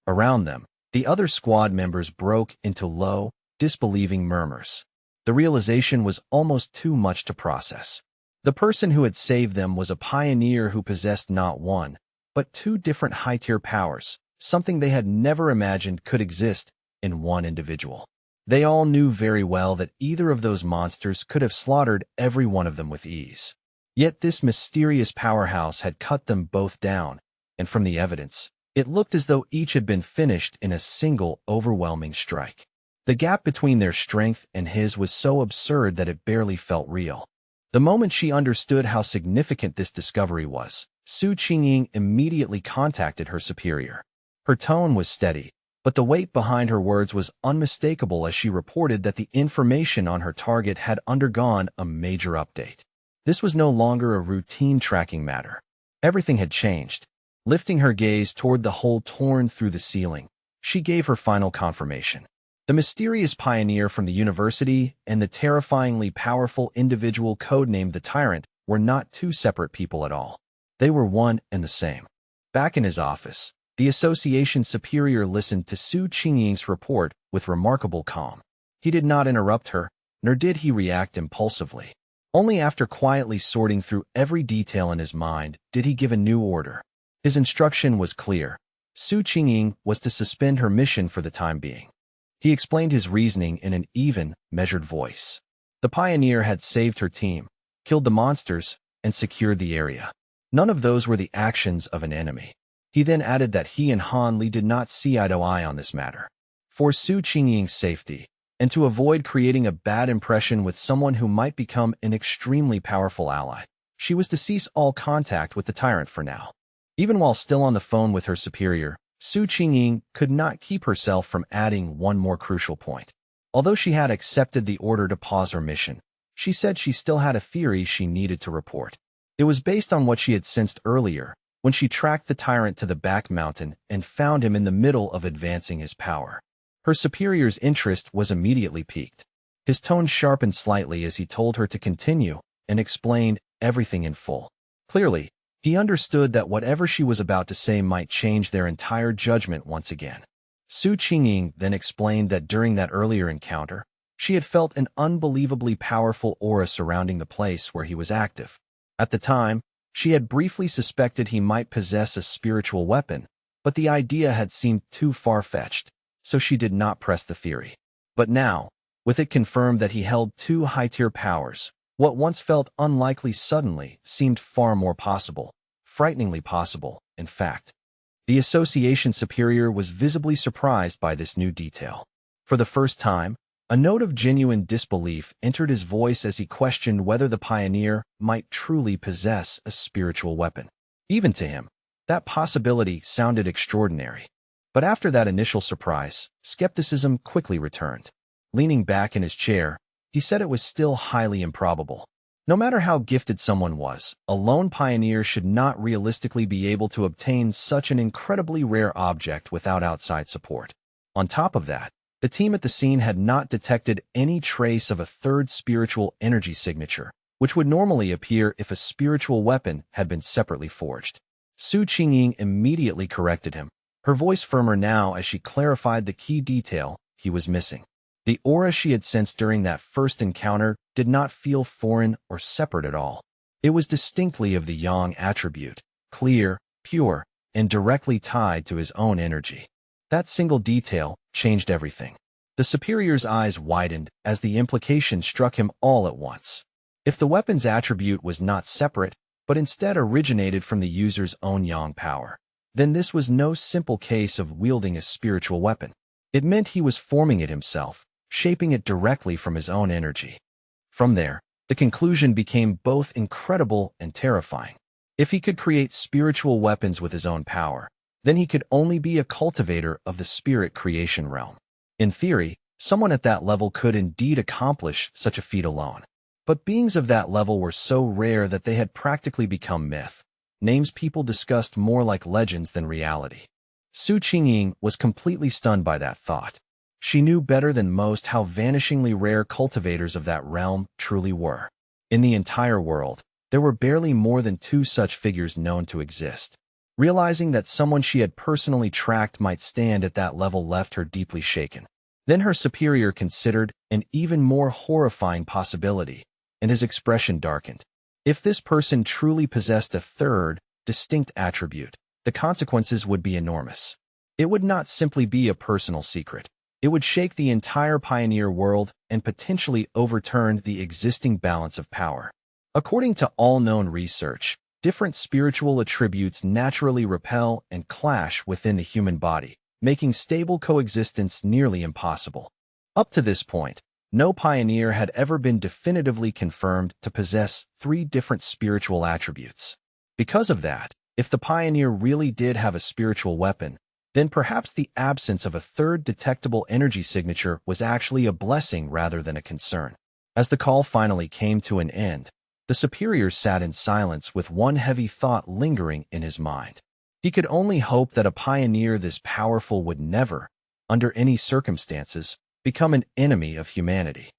Around them, the other squad members broke into low, disbelieving murmurs. The realization was almost too much to process. The person who had saved them was a pioneer who possessed not one, but two different high-tier powers, something they had never imagined could exist in one individual. They all knew very well that either of those monsters could have slaughtered every one of them with ease. Yet this mysterious powerhouse had cut them both down, and from the evidence, it looked as though each had been finished in a single, overwhelming strike. The gap between their strength and his was so absurd that it barely felt real. The moment she understood how significant this discovery was, Su Qingying immediately contacted her superior. Her tone was steady, but the weight behind her words was unmistakable as she reported that the information on her target had undergone a major update. This was no longer a routine tracking matter. Everything had changed. Lifting her gaze toward the hole torn through the ceiling, she gave her final confirmation. The mysterious pioneer from the university and the terrifyingly powerful individual codenamed the Tyrant were not two separate people at all. They were one and the same. Back in his office, the association superior listened to Su Qingying's report with remarkable calm. He did not interrupt her, nor did he react impulsively. Only after quietly sorting through every detail in his mind did he give a new order. His instruction was clear. Su Qingying was to suspend her mission for the time being. He explained his reasoning in an even, measured voice. The pioneer had saved her team, killed the monsters, and secured the area. None of those were the actions of an enemy. He then added that he and Han Li did not see eye to eye on this matter. For Su Qingying's safety, and to avoid creating a bad impression with someone who might become an extremely powerful ally, she was to cease all contact with the Tyrant for now. Even while still on the phone with her superior, Su Qingying could not keep herself from adding one more crucial point. Although she had accepted the order to pause her mission, she said she still had a theory she needed to report. It was based on what she had sensed earlier, when she tracked the Tyrant to the back mountain and found him in the middle of advancing his power. Her superior's interest was immediately piqued. His tone sharpened slightly as he told her to continue and explained everything in full. Clearly, he understood that whatever she was about to say might change their entire judgment once again. Su Qingying then explained that during that earlier encounter, she had felt an unbelievably powerful aura surrounding the place where he was active. At the time, she had briefly suspected he might possess a spiritual weapon, but the idea had seemed too far-fetched, so she did not press the theory. But now, with it confirmed that he held two high-tier powers, what once felt unlikely suddenly seemed far more possible, frighteningly possible, in fact. The association superior was visibly surprised by this new detail. For the first time, a note of genuine disbelief entered his voice as he questioned whether the pioneer might truly possess a spiritual weapon. Even to him, that possibility sounded extraordinary. But after that initial surprise, skepticism quickly returned. Leaning back in his chair, he said it was still highly improbable. No matter how gifted someone was, a lone pioneer should not realistically be able to obtain such an incredibly rare object without outside support. On top of that, the team at the scene had not detected any trace of a third spiritual energy signature, which would normally appear if a spiritual weapon had been separately forged. Su Qingying immediately corrected him, her voice firmer now as she clarified the key detail he was missing. The aura she had sensed during that first encounter did not feel foreign or separate at all. It was distinctly of the yang attribute, clear, pure, and directly tied to his own energy. That single detail changed everything. The superior's eyes widened as the implication struck him all at once. If the weapon's attribute was not separate, but instead originated from the user's own yang power, then this was no simple case of wielding a spiritual weapon. It meant he was forming it himself, shaping it directly from his own energy. From there, the conclusion became both incredible and terrifying. If he could create spiritual weapons with his own power, then he could only be a cultivator of the spirit creation realm. In theory, someone at that level could indeed accomplish such a feat alone. But beings of that level were so rare that they had practically become myth, names people discussed more like legends than reality. Su Qingying was completely stunned by that thought. She knew better than most how vanishingly rare cultivators of that realm truly were. In the entire world, there were barely more than 2 such figures known to exist. Realizing that someone she had personally tracked might stand at that level left her deeply shaken. Then her superior considered an even more horrifying possibility, and his expression darkened. If this person truly possessed a third, distinct attribute, the consequences would be enormous. It would not simply be a personal secret. It would shake the entire pioneer world and potentially overturn the existing balance of power. According to all known research, different spiritual attributes naturally repel and clash within the human body, making stable coexistence nearly impossible. Up to this point, no pioneer had ever been definitively confirmed to possess 3 different spiritual attributes. Because of that, if the pioneer really did have a spiritual weapon, then perhaps the absence of a third detectable energy signature was actually a blessing rather than a concern. As the call finally came to an end, the superior sat in silence with one heavy thought lingering in his mind. He could only hope that a pioneer this powerful would never, under any circumstances, become an enemy of humanity.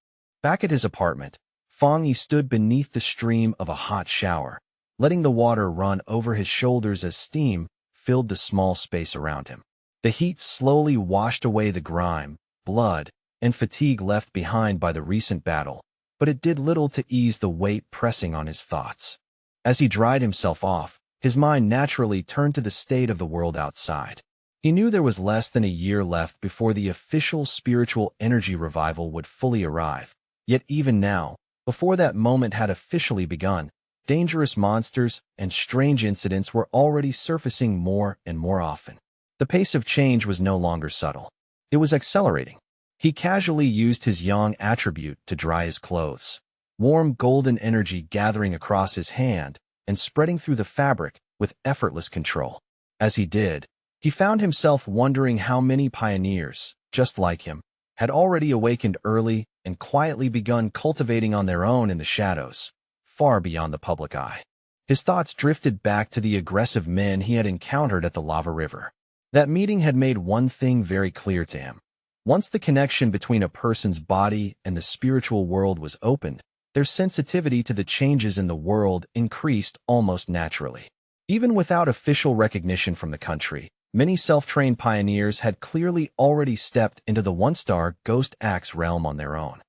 Back at his apartment, Fang Yi stood beneath the stream of a hot shower, letting the water run over his shoulders as steam filled the small space around him. The heat slowly washed away the grime, blood, and fatigue left behind by the recent battle, but it did little to ease the weight pressing on his thoughts. As he dried himself off, his mind naturally turned to the state of the world outside. He knew there was less than a year left before the official spiritual energy revival would fully arrive. Yet even now, before that moment had officially begun, dangerous monsters and strange incidents were already surfacing more and more often. The pace of change was no longer subtle. It was accelerating. He casually used his yang attribute to dry his clothes, warm golden energy gathering across his hand and spreading through the fabric with effortless control. As he did, he found himself wondering how many pioneers, just like him, had already awakened early and quietly begun cultivating on their own in the shadows, far beyond the public eye. His thoughts drifted back to the aggressive men he had encountered at the lava river. That meeting had made one thing very clear to him. Once the connection between a person's body and the spiritual world was opened, their sensitivity to the changes in the world increased almost naturally. Even without official recognition from the country, many self-trained pioneers had clearly already stepped into the one-star Ghost Axe realm on their own.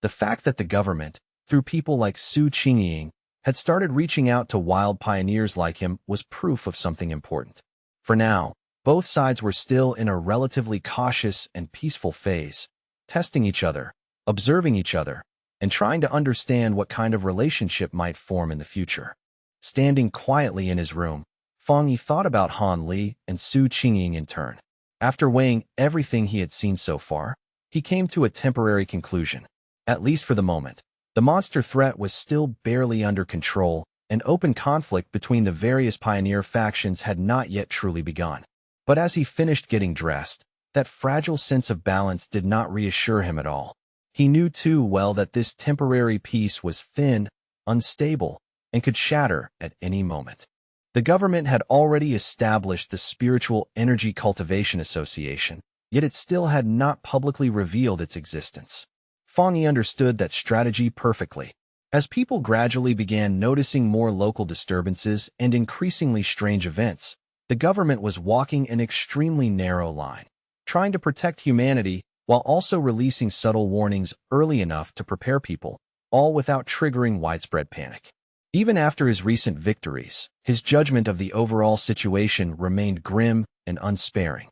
The fact that the government, through people like Su Qingying, had started reaching out to wild pioneers like him was proof of something important. For now, both sides were still in a relatively cautious and peaceful phase, testing each other, observing each other, and trying to understand what kind of relationship might form in the future. Standing quietly in his room, Fang Yi thought about Han Li and Su Qingying in turn. After weighing everything he had seen so far, he came to a temporary conclusion. At least for the moment, the monster threat was still barely under control, and open conflict between the various pioneer factions had not yet truly begun. But as he finished getting dressed, that fragile sense of balance did not reassure him at all. He knew too well that this temporary peace was thin, unstable, and could shatter at any moment. The government had already established the Spiritual Energy Cultivation Association, yet it still had not publicly revealed its existence. Fang Yi understood that strategy perfectly. As people gradually began noticing more local disturbances and increasingly strange events, the government was walking an extremely narrow line, trying to protect humanity while also releasing subtle warnings early enough to prepare people, all without triggering widespread panic. Even after his recent victories, his judgment of the overall situation remained grim and unsparing.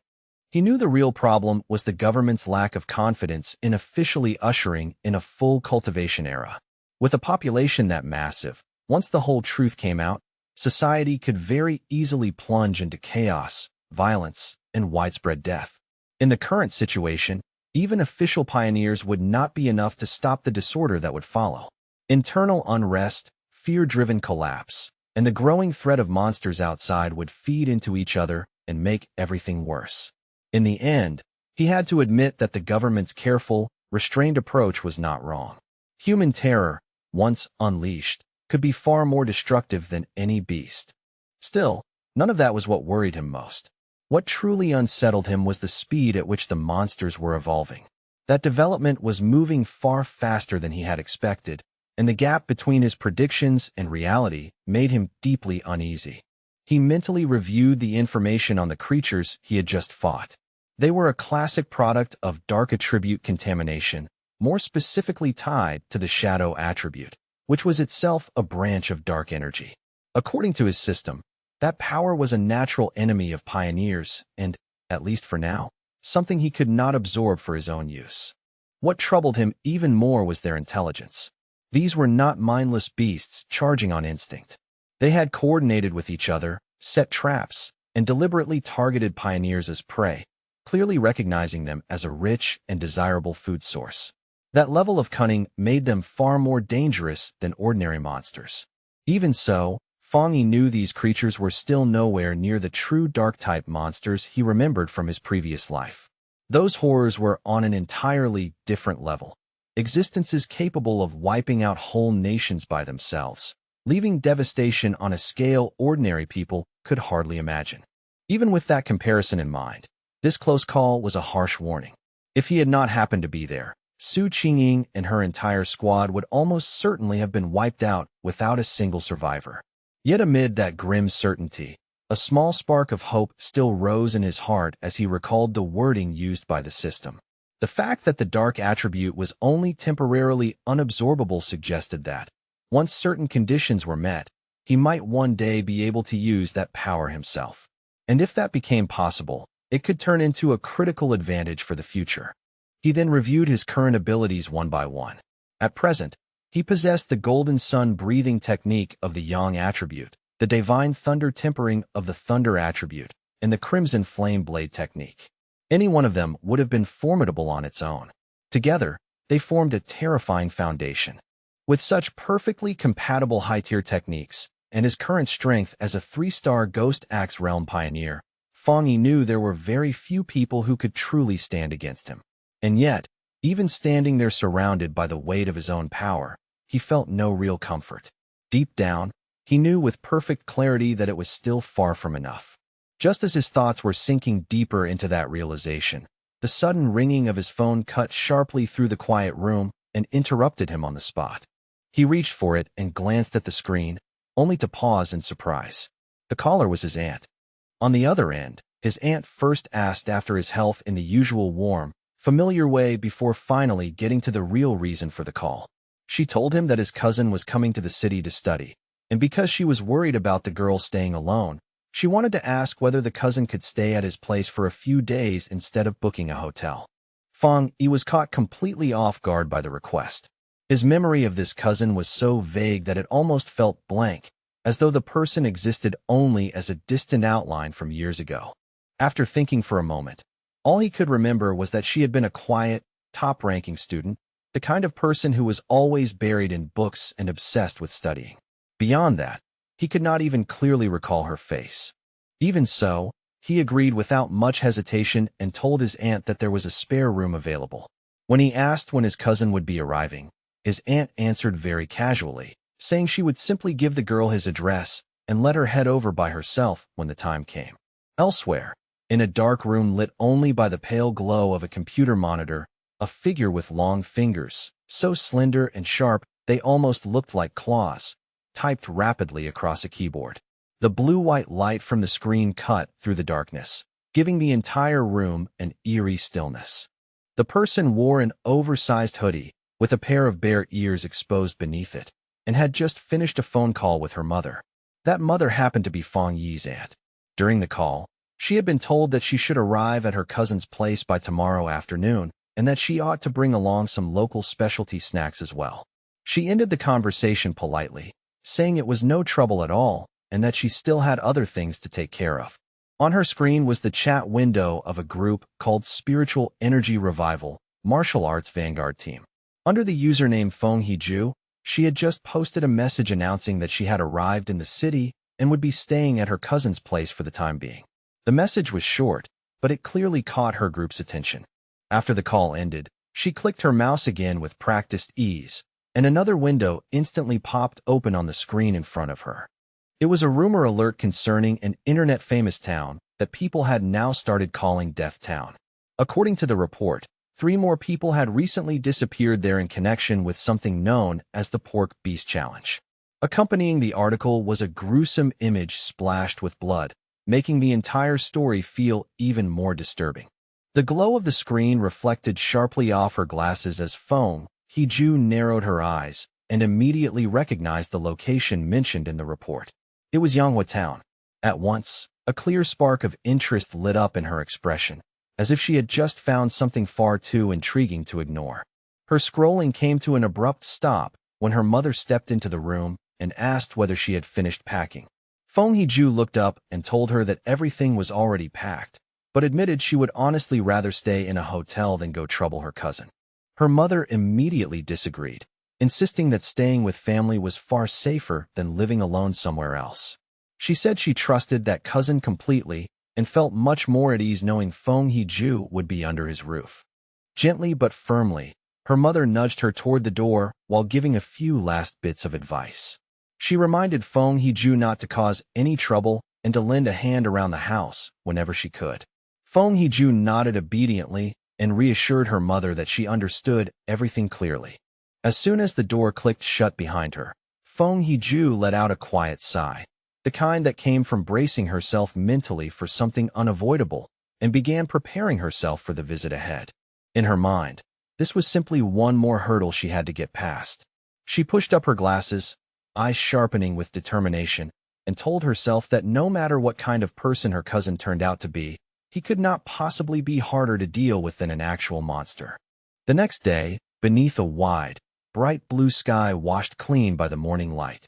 He knew the real problem was the government's lack of confidence in officially ushering in a full cultivation era. With a population that massive, once the whole truth came out, society could very easily plunge into chaos, violence, and widespread death. In the current situation, even official pioneers would not be enough to stop the disorder that would follow. Internal unrest, fear-driven collapse, and the growing threat of monsters outside would feed into each other and make everything worse. In the end, he had to admit that the government's careful, restrained approach was not wrong. Human terror, once unleashed, could be far more destructive than any beast. Still, none of that was what worried him most. What truly unsettled him was the speed at which the monsters were evolving. That development was moving far faster than he had expected, and the gap between his predictions and reality made him deeply uneasy. He mentally reviewed the information on the creatures he had just fought. They were a classic product of dark attribute contamination, more specifically tied to the shadow attribute, which was itself a branch of dark energy. According to his system, that power was a natural enemy of pioneers and, at least for now, something he could not absorb for his own use. What troubled him even more was their intelligence. These were not mindless beasts charging on instinct. They had coordinated with each other, set traps, and deliberately targeted pioneers as prey, clearly recognizing them as a rich and desirable food source. That level of cunning made them far more dangerous than ordinary monsters. Even so, Fang Yi knew these creatures were still nowhere near the true dark-type monsters he remembered from his previous life. Those horrors were on an entirely different level. Existences capable of wiping out whole nations by themselves, leaving devastation on a scale ordinary people could hardly imagine. Even with that comparison in mind, this close call was a harsh warning. If he had not happened to be there, Su Qingying and her entire squad would almost certainly have been wiped out without a single survivor. Yet amid that grim certainty, a small spark of hope still rose in his heart as he recalled the wording used by the system. The fact that the dark attribute was only temporarily unabsorbable suggested that, once certain conditions were met, he might one day be able to use that power himself. And if that became possible, it could turn into a critical advantage for the future. He then reviewed his current abilities one by one. At present, he possessed the golden sun breathing technique of the yang attribute, the divine thunder tempering of the thunder attribute, and the crimson flame blade technique. Any one of them would have been formidable on its own. Together, they formed a terrifying foundation. With such perfectly compatible high-tier techniques, and his current strength as a 3-star Ghost Axe Realm pioneer, Fang Yi knew there were very few people who could truly stand against him. And yet, even standing there surrounded by the weight of his own power, he felt no real comfort. Deep down, he knew with perfect clarity that it was still far from enough. Just as his thoughts were sinking deeper into that realization, the sudden ringing of his phone cut sharply through the quiet room and interrupted him on the spot. He reached for it and glanced at the screen, only to pause in surprise. The caller was his aunt. On the other end, his aunt first asked after his health in the usual warm, familiar way before finally getting to the real reason for the call. She told him that his cousin was coming to the city to study, and because she was worried about the girl staying alone, she wanted to ask whether the cousin could stay at his place for a few days instead of booking a hotel. Fang Yi was caught completely off guard by the request. His memory of this cousin was so vague that it almost felt blank, as though the person existed only as a distant outline from years ago. After thinking for a moment, all he could remember was that she had been a quiet, top-ranking student, the kind of person who was always buried in books and obsessed with studying. Beyond that, he could not even clearly recall her face. Even so, he agreed without much hesitation and told his aunt that there was a spare room available. When he asked when his cousin would be arriving, his aunt answered very casually, saying she would simply give the girl his address and let her head over by herself when the time came. Elsewhere, In a dark room lit only by the pale glow of a computer monitor, a figure with long fingers, so slender and sharp they almost looked like claws, typed rapidly across a keyboard. The blue-white light from the screen cut through the darkness, giving the entire room an eerie stillness. The person wore an oversized hoodie, with a pair of bare ears exposed beneath it, and had just finished a phone call with her mother. That mother happened to be Fong Yi's aunt. During the call, she had been told that she should arrive at her cousin's place by tomorrow afternoon, and that she ought to bring along some local specialty snacks as well. She ended the conversation politely, saying it was no trouble at all, and that she still had other things to take care of. On her screen was the chat window of a group called Spiritual Energy Revival, Martial Arts Vanguard Team. Under the username Fong Hee-ju, she had just posted a message announcing that she had arrived in the city and would be staying at her cousin's place for the time being. The message was short, but it clearly caught her group's attention. After the call ended, she clicked her mouse again with practiced ease, and another window instantly popped open on the screen in front of her. It was a rumor alert concerning an internet-famous town that people had now started calling Death Town. According to the report, 3 more people had recently disappeared there in connection with something known as the Pork Beast Challenge. Accompanying the article was a gruesome image splashed with blood, making the entire story feel even more disturbing. The glow of the screen reflected sharply off her glasses as Fong Hee-ju narrowed her eyes and immediately recognized the location mentioned in the report. It was Yanghua Town. At once, a clear spark of interest lit up in her expression, as if she had just found something far too intriguing to ignore. Her scrolling came to an abrupt stop when her mother stepped into the room and asked whether she had finished packing. Fong Hee-ju looked up and told her that everything was already packed, but admitted she would honestly rather stay in a hotel than go trouble her cousin. Her mother immediately disagreed, insisting that staying with family was far safer than living alone somewhere else. She said she trusted that cousin completely and felt much more at ease knowing Fong Hee-ju would be under his roof. Gently but firmly, her mother nudged her toward the door while giving a few last bits of advice. She reminded Fong Hee-ju not to cause any trouble and to lend a hand around the house whenever she could. Fong Hee-ju nodded obediently and reassured her mother that she understood everything clearly. As soon as the door clicked shut behind her, Fong Hee-ju let out a quiet sigh, the kind that came from bracing herself mentally for something unavoidable, and began preparing herself for the visit ahead. In her mind, this was simply one more hurdle she had to get past. She pushed up her glasses, eyes sharpening with determination, and told herself that no matter what kind of person her cousin turned out to be, he could not possibly be harder to deal with than an actual monster. The next day, beneath a wide, bright blue sky washed clean by the morning light,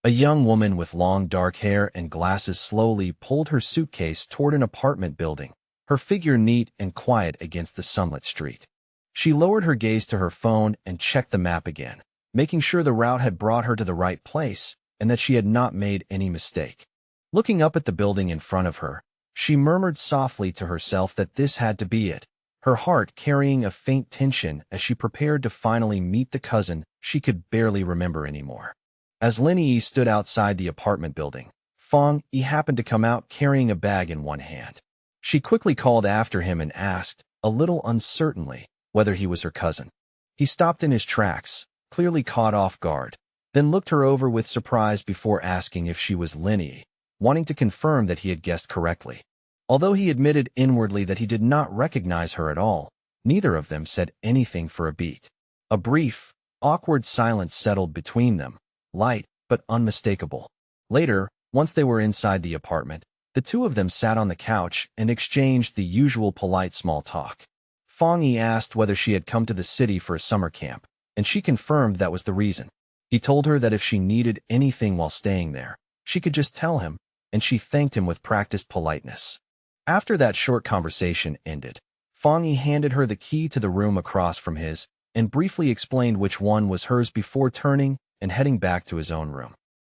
a young woman with long dark hair and glasses slowly pulled her suitcase toward an apartment building, her figure neat and quiet against the sunlit street. She lowered her gaze to her phone and checked the map again, making sure the route had brought her to the right place and that she had not made any mistake. Looking up at the building in front of her, she murmured softly to herself that this had to be it, her heart carrying a faint tension as she prepared to finally meet the cousin she could barely remember anymore. As Lin Yi stood outside the apartment building, Fong Yi happened to come out carrying a bag in one hand. She quickly called after him and asked, a little uncertainly, whether he was her cousin. He stopped in his tracks, clearly caught off guard, then looked her over with surprise before asking if she was Lin Yi, wanting to confirm that he had guessed correctly. Although he admitted inwardly that he did not recognize her at all, neither of them said anything for a beat. A brief, awkward silence settled between them, light but unmistakable. Later, once they were inside the apartment, the two of them sat on the couch and exchanged the usual polite small talk. Fong Yi asked whether she had come to the city for a summer camp, and she confirmed that was the reason. He told her that if she needed anything while staying there, she could just tell him, and she thanked him with practiced politeness. After that short conversation ended, Fong Yi handed her the key to the room across from his and briefly explained which one was hers before turning and heading back to his own room.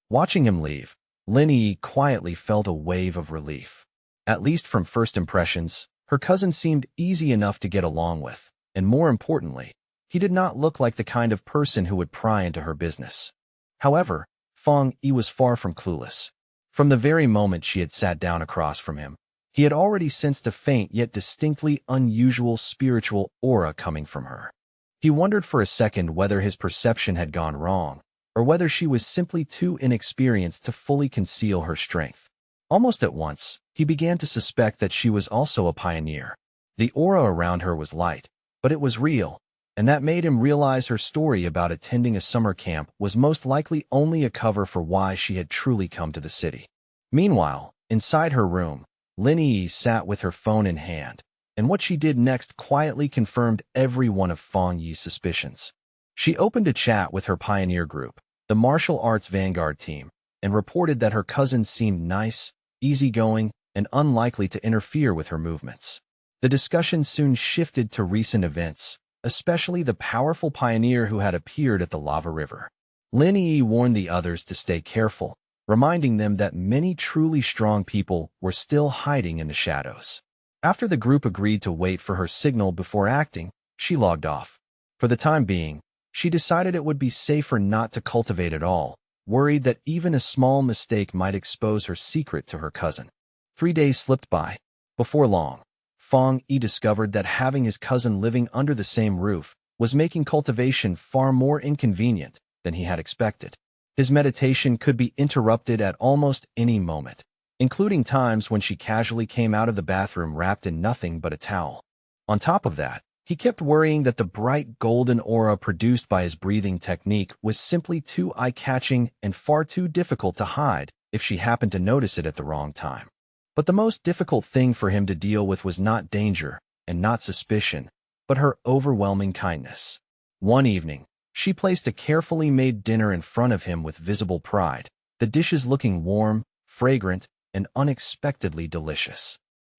Watching him leave, Lin Yi quietly felt a wave of relief. At least from first impressions, her cousin seemed easy enough to get along with, and more importantly, he did not look like the kind of person who would pry into her business. However, Fong Yi was far from clueless. From the very moment she had sat down across from him, He had already sensed a faint yet distinctly unusual spiritual aura coming from her. He wondered for a second whether his perception had gone wrong, or whether she was simply too inexperienced to fully conceal her strength. Almost at once, he began to suspect that she was also a pioneer. The aura around her was light, but it was real, and that made him realize her story about attending a summer camp was most likely only a cover for why she had truly come to the city. Meanwhile, inside her room, Lin Yi sat with her phone in hand, and what she did next quietly confirmed every one of Fang Yi's suspicions. She opened a chat with her pioneer group, the martial arts vanguard team, and reported that her cousin seemed nice, easygoing, and unlikely to interfere with her movements. The discussion soon shifted to recent events, especially the powerful pioneer who had appeared at the lava river. Lin Yi warned the others to stay careful, reminding them that many truly strong people were still hiding in the shadows. After the group agreed to wait for her signal before acting, she logged off. For the time being, she decided it would be safer not to cultivate at all, worried that even a small mistake might expose her secret to her cousin. 3 days slipped by. Before long, Fang Yi discovered that having his cousin living under the same roof was making cultivation far more inconvenient than he had expected. His meditation could be interrupted at almost any moment, including times when she casually came out of the bathroom wrapped in nothing but a towel. On top of that, he kept worrying that the bright golden aura produced by his breathing technique was simply too eye-catching and far too difficult to hide if she happened to notice it at the wrong time. But the most difficult thing for him to deal with was not danger and not suspicion, but her overwhelming kindness. One evening, she placed a carefully made dinner in front of him with visible pride, the dishes looking warm, fragrant, and unexpectedly delicious.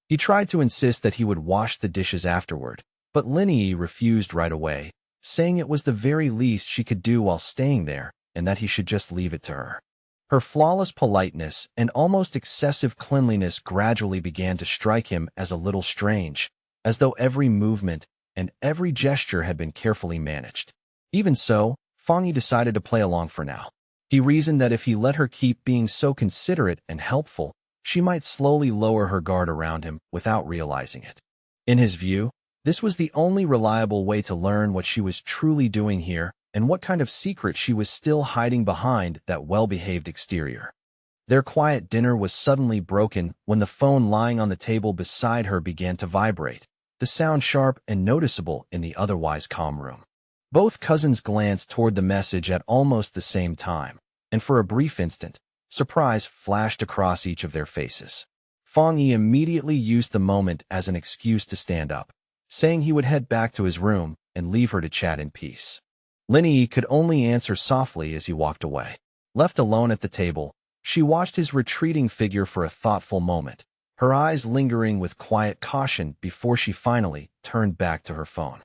He tried to insist that he would wash the dishes afterward, but Lin Yi refused right away, saying it was the very least she could do while staying there and that he should just leave it to her. Her flawless politeness and almost excessive cleanliness gradually began to strike him as a little strange, as though every movement and every gesture had been carefully managed. Even so, Fang Yi decided to play along for now. He reasoned that if he let her keep being so considerate and helpful, she might slowly lower her guard around him without realizing it. In his view, this was the only reliable way to learn what she was truly doing here and what kind of secret she was still hiding behind that well-behaved exterior. Their quiet dinner was suddenly broken when the phone lying on the table beside her began to vibrate, the sound sharp and noticeable in the otherwise calm room. Both cousins glanced toward the message at almost the same time, and for a brief instant, surprise flashed across each of their faces. Fang Yi immediately used the moment as an excuse to stand up, saying he would head back to his room and leave her to chat in peace. Lin Yi could only answer softly as he walked away. Left alone at the table, she watched his retreating figure for a thoughtful moment, her eyes lingering with quiet caution before she finally turned back to her phone.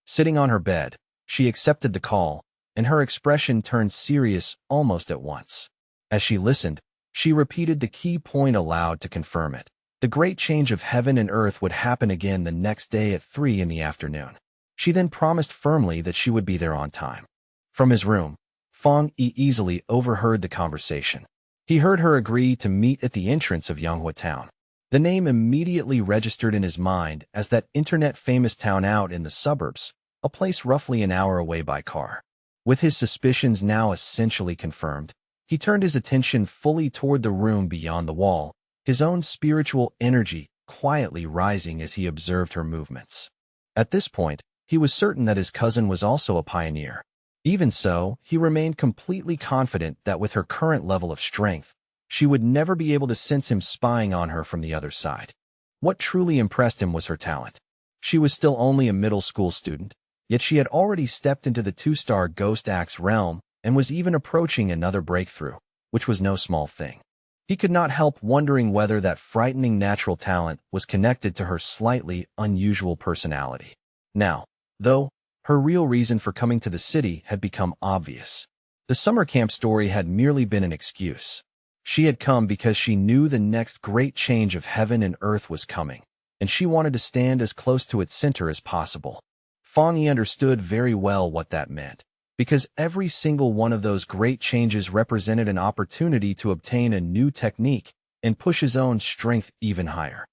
Sitting on her bed, she accepted the call, and her expression turned serious almost at once. As she listened, she repeated the key point aloud to confirm it. The great change of heaven and earth would happen again the next day at 3 in the afternoon. She then promised firmly that she would be there on time. From his room, Fang Yi easily overheard the conversation. He heard her agree to meet at the entrance of Yanghua Town. The name immediately registered in his mind as that internet-famous town out in the suburbs, a place roughly an hour away by car. With his suspicions now essentially confirmed, he turned his attention fully toward the room beyond the wall, his own spiritual energy quietly rising as he observed her movements. At this point, he was certain that his cousin was also a pioneer. Even so, he remained completely confident that with her current level of strength, she would never be able to sense him spying on her from the other side. What truly impressed him was her talent. She was still only a middle school student, yet she had already stepped into the 2-star Ghost Axe realm and was even approaching another breakthrough, which was no small thing. He could not help wondering whether that frightening natural talent was connected to her slightly unusual personality. Now, though, her real reason for coming to the city had become obvious. The summer camp story had merely been an excuse. She had come because she knew the next great change of heaven and earth was coming, and she wanted to stand as close to its center as possible. Fang Yi understood very well what that meant, because every single one of those great changes represented an opportunity to obtain a new technique and push his own strength even higher.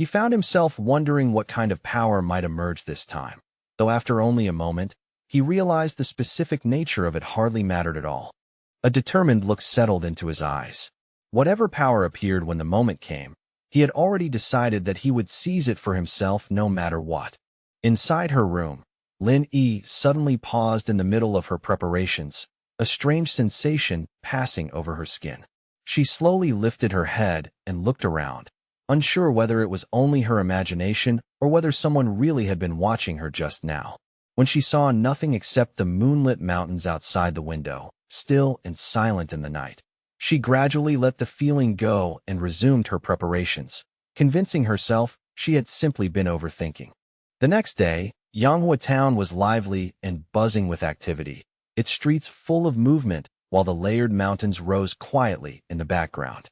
He found himself wondering what kind of power might emerge this time, though after only a moment, he realized the specific nature of it hardly mattered at all. A determined look settled into his eyes. Whatever power appeared when the moment came, he had already decided that he would seize it for himself no matter what. Inside her room, Lin Yi suddenly paused in the middle of her preparations, a strange sensation passing over her skin. She slowly lifted her head and looked around, unsure whether it was only her imagination or whether someone really had been watching her just now. When she saw nothing except the moonlit mountains outside the window, still and silent in the night, she gradually let the feeling go and resumed her preparations, convincing herself she had simply been overthinking. The next day, Yanghua town was lively and buzzing with activity, its streets full of movement while the layered mountains rose quietly in the background.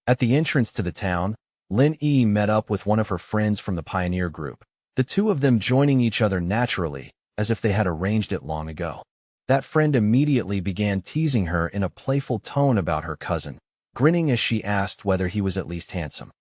At the entrance to the town, Lin Yi met up with one of her friends from the pioneer group, the two of them joining each other naturally, as if they had arranged it long ago. That friend immediately began teasing her in a playful tone about her cousin, grinning as she asked whether he was at least handsome.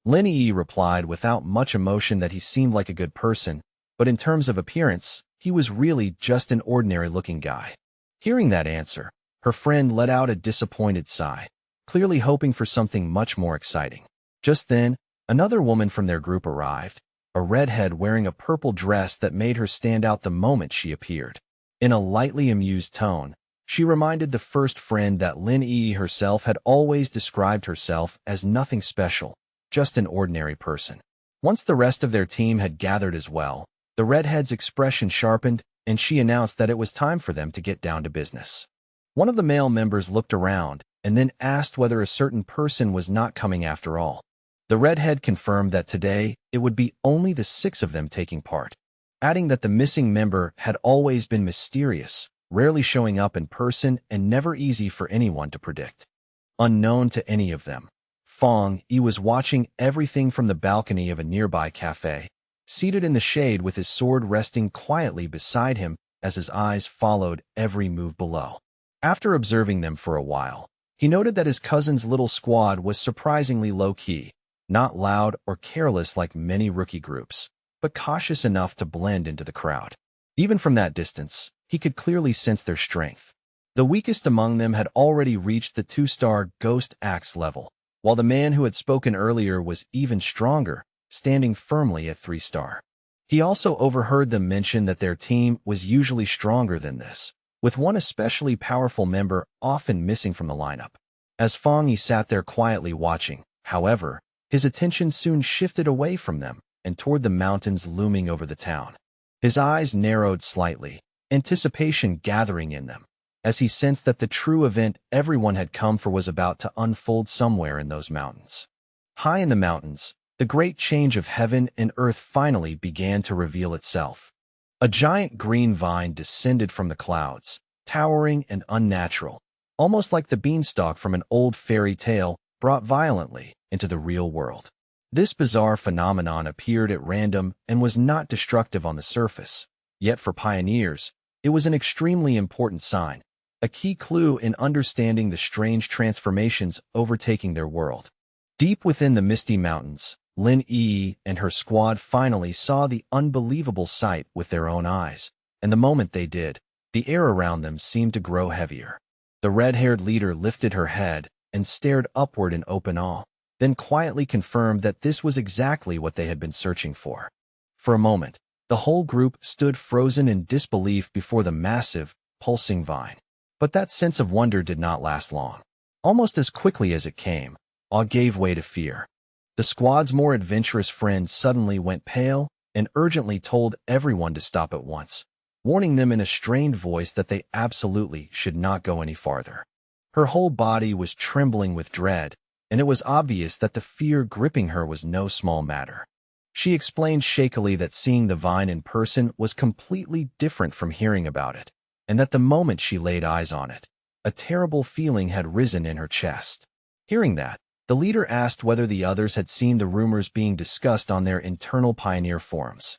Lin Yi replied without much emotion that he seemed like a good person, but in terms of appearance, he was really just an ordinary-looking guy. Hearing that answer, her friend let out a disappointed sigh, clearly hoping for something much more exciting. Just then, another woman from their group arrived, a redhead wearing a purple dress that made her stand out the moment she appeared. In a lightly amused tone, she reminded the first friend that Lin Yi herself had always described herself as nothing special, just an ordinary person. Once the rest of their team had gathered as well, the redhead's expression sharpened, and she announced that it was time for them to get down to business. One of the male members looked around and then asked whether a certain person was not coming after all. The redhead confirmed that today it would be only the 6 of them taking part, adding that the missing member had always been mysterious, rarely showing up in person and never easy for anyone to predict. Unknown to any of them, Fong Yi was watching everything from the balcony of a nearby cafe, seated in the shade with his sword resting quietly beside him as his eyes followed every move below. After observing them for a while, he noted that his cousin's little squad was surprisingly low-key, not loud or careless like many rookie groups, but cautious enough to blend into the crowd. Even from that distance, he could clearly sense their strength. The weakest among them had already reached the 2-star Ghost Axe level, while the man who had spoken earlier was even stronger, standing firmly at 3-star. He also overheard them mention that their team was usually stronger than this, with one especially powerful member often missing from the lineup. As Fong Yi sat there quietly watching, however, his attention soon shifted away from them and toward the mountains looming over the town. His eyes narrowed slightly, anticipation gathering in them, as he sensed that the true event everyone had come for was about to unfold somewhere in those mountains. High in the mountains, the great change of heaven and earth finally began to reveal itself. A giant green vine descended from the clouds, towering and unnatural, almost like the beanstalk from an old fairy tale brought violently into the real world. This bizarre phenomenon appeared at random and was not destructive on the surface, yet for pioneers, it was an extremely important sign, a key clue in understanding the strange transformations overtaking their world. Deep within the misty mountains, Lin Yi and her squad finally saw the unbelievable sight with their own eyes, and the moment they did, the air around them seemed to grow heavier. The red-haired leader lifted her head and stared upward in open awe, then quietly confirmed that this was exactly what they had been searching for. For a moment, the whole group stood frozen in disbelief before the massive, pulsing vine. But that sense of wonder did not last long. Almost as quickly as it came, awe gave way to fear. The squad's more adventurous friend suddenly went pale and urgently told everyone to stop at once, warning them in a strained voice that they absolutely should not go any farther. Her whole body was trembling with dread, and it was obvious that the fear gripping her was no small matter. She explained shakily that seeing the vine in person was completely different from hearing about it, and that the moment she laid eyes on it, a terrible feeling had risen in her chest. Hearing that, the leader asked whether the others had seen the rumors being discussed on their internal pioneer forums.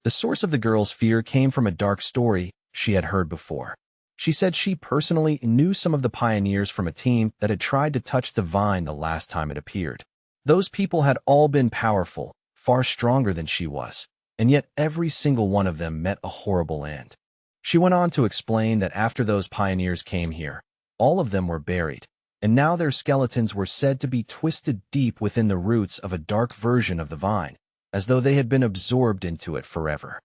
The source of the girl's fear came from a dark story she had heard before. She said she personally knew some of the pioneers from a team that had tried to touch the vine the last time it appeared. Those people had all been powerful, far stronger than she was, and yet every single one of them met a horrible end. She went on to explain that after those pioneers came here, all of them were buried, and now their skeletons were said to be twisted deep within the roots of a dark version of the vine, as though they had been absorbed into it forever.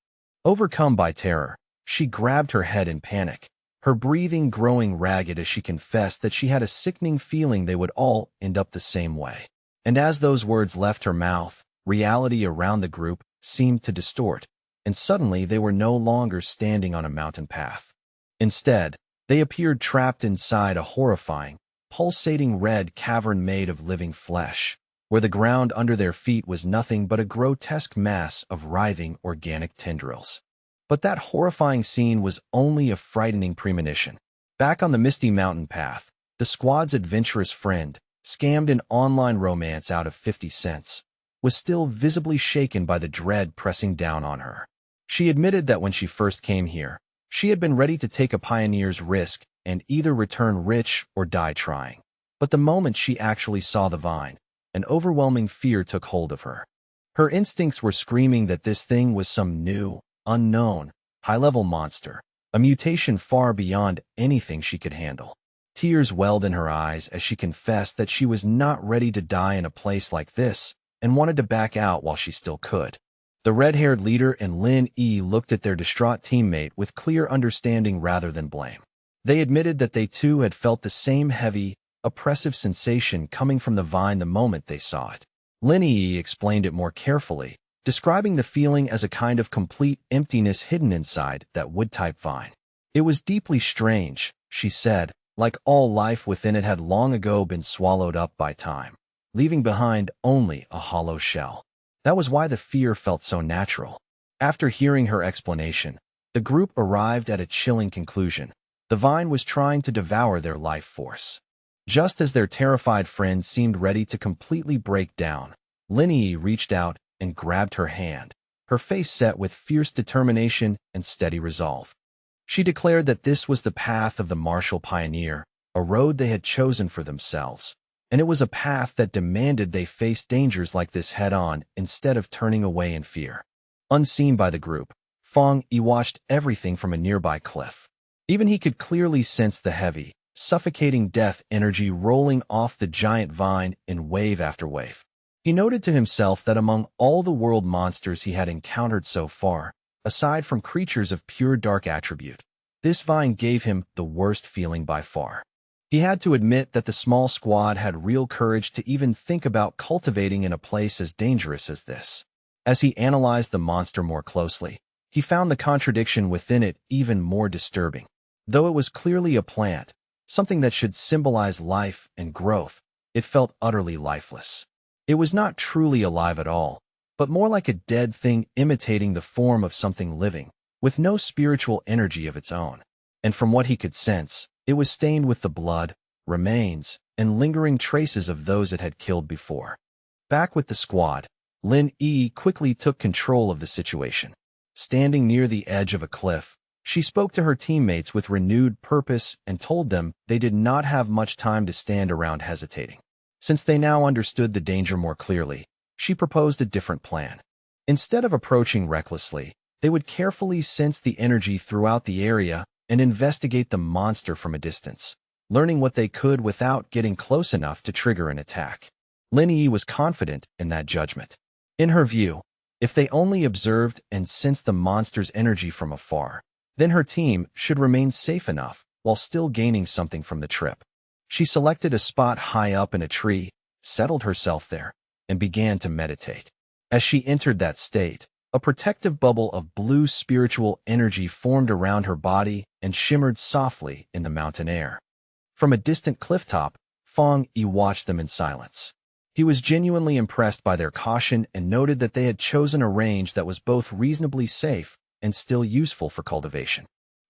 Overcome by terror, she grabbed her head in panic, her breathing growing ragged as she confessed that she had a sickening feeling they would all end up the same way. And as those words left her mouth, reality around the group seemed to distort, and suddenly they were no longer standing on a mountain path. Instead, they appeared trapped inside a horrifying, pulsating red cavern made of living flesh, where the ground under their feet was nothing but a grotesque mass of writhing organic tendrils. But that horrifying scene was only a frightening premonition. Back on the misty mountain path, the squad's adventurous friend, scammed an online romance out of 50 cents, was still visibly shaken by the dread pressing down on her. She admitted that when she first came here, she had been ready to take a pioneer's risk and either return rich or die trying. But the moment she actually saw the vine, an overwhelming fear took hold of her. Her instincts were screaming that this thing was some new, unknown, high-level monster, a mutation far beyond anything she could handle. Tears welled in her eyes as she confessed that she was not ready to die in a place like this and wanted to back out while she still could. The red-haired leader and Lin Yi looked at their distraught teammate with clear understanding rather than blame. They admitted that they too had felt the same heavy, oppressive sensation coming from the vine the moment they saw it. Lin Yi explained it more carefully, describing the feeling as a kind of complete emptiness hidden inside that wood-type vine. It was deeply strange, she said, like all life within it had long ago been swallowed up by time, leaving behind only a hollow shell. That was why the fear felt so natural. After hearing her explanation, the group arrived at a chilling conclusion. The vine was trying to devour their life force. Just as their terrified friend seemed ready to completely break down, Lin Yi reached out and grabbed her hand, her face set with fierce determination and steady resolve. She declared that this was the path of the martial pioneer, a road they had chosen for themselves, and it was a path that demanded they face dangers like this head-on instead of turning away in fear. Unseen by the group, Feng Yi watched everything from a nearby cliff. Even he could clearly sense the heavy, suffocating death energy rolling off the giant vine in wave after wave. He noted to himself that among all the world monsters he had encountered so far, aside from creatures of pure dark attribute, this vine gave him the worst feeling by far. He had to admit that the small squad had real courage to even think about cultivating in a place as dangerous as this. As he analyzed the monster more closely, he found the contradiction within it even more disturbing. Though it was clearly a plant, something that should symbolize life and growth, it felt utterly lifeless. It was not truly alive at all, but more like a dead thing imitating the form of something living, with no spiritual energy of its own. And from what he could sense, it was stained with the blood, remains, and lingering traces of those it had killed before. Back with the squad, Lin Yi quickly took control of the situation. Standing near the edge of a cliff, she spoke to her teammates with renewed purpose and told them they did not have much time to stand around hesitating. Since they now understood the danger more clearly, she proposed a different plan. Instead of approaching recklessly, they would carefully sense the energy throughout the area and investigate the monster from a distance, learning what they could without getting close enough to trigger an attack. Lin Yi was confident in that judgment. In her view, if they only observed and sensed the monster's energy from afar, then her team should remain safe enough while still gaining something from the trip. She selected a spot high up in a tree, settled herself there, and began to meditate. As she entered that state, a protective bubble of blue spiritual energy formed around her body and shimmered softly in the mountain air. From a distant clifftop, Feng Yi watched them in silence. He was genuinely impressed by their caution and noted that they had chosen a range that was both reasonably safe and still useful for cultivation.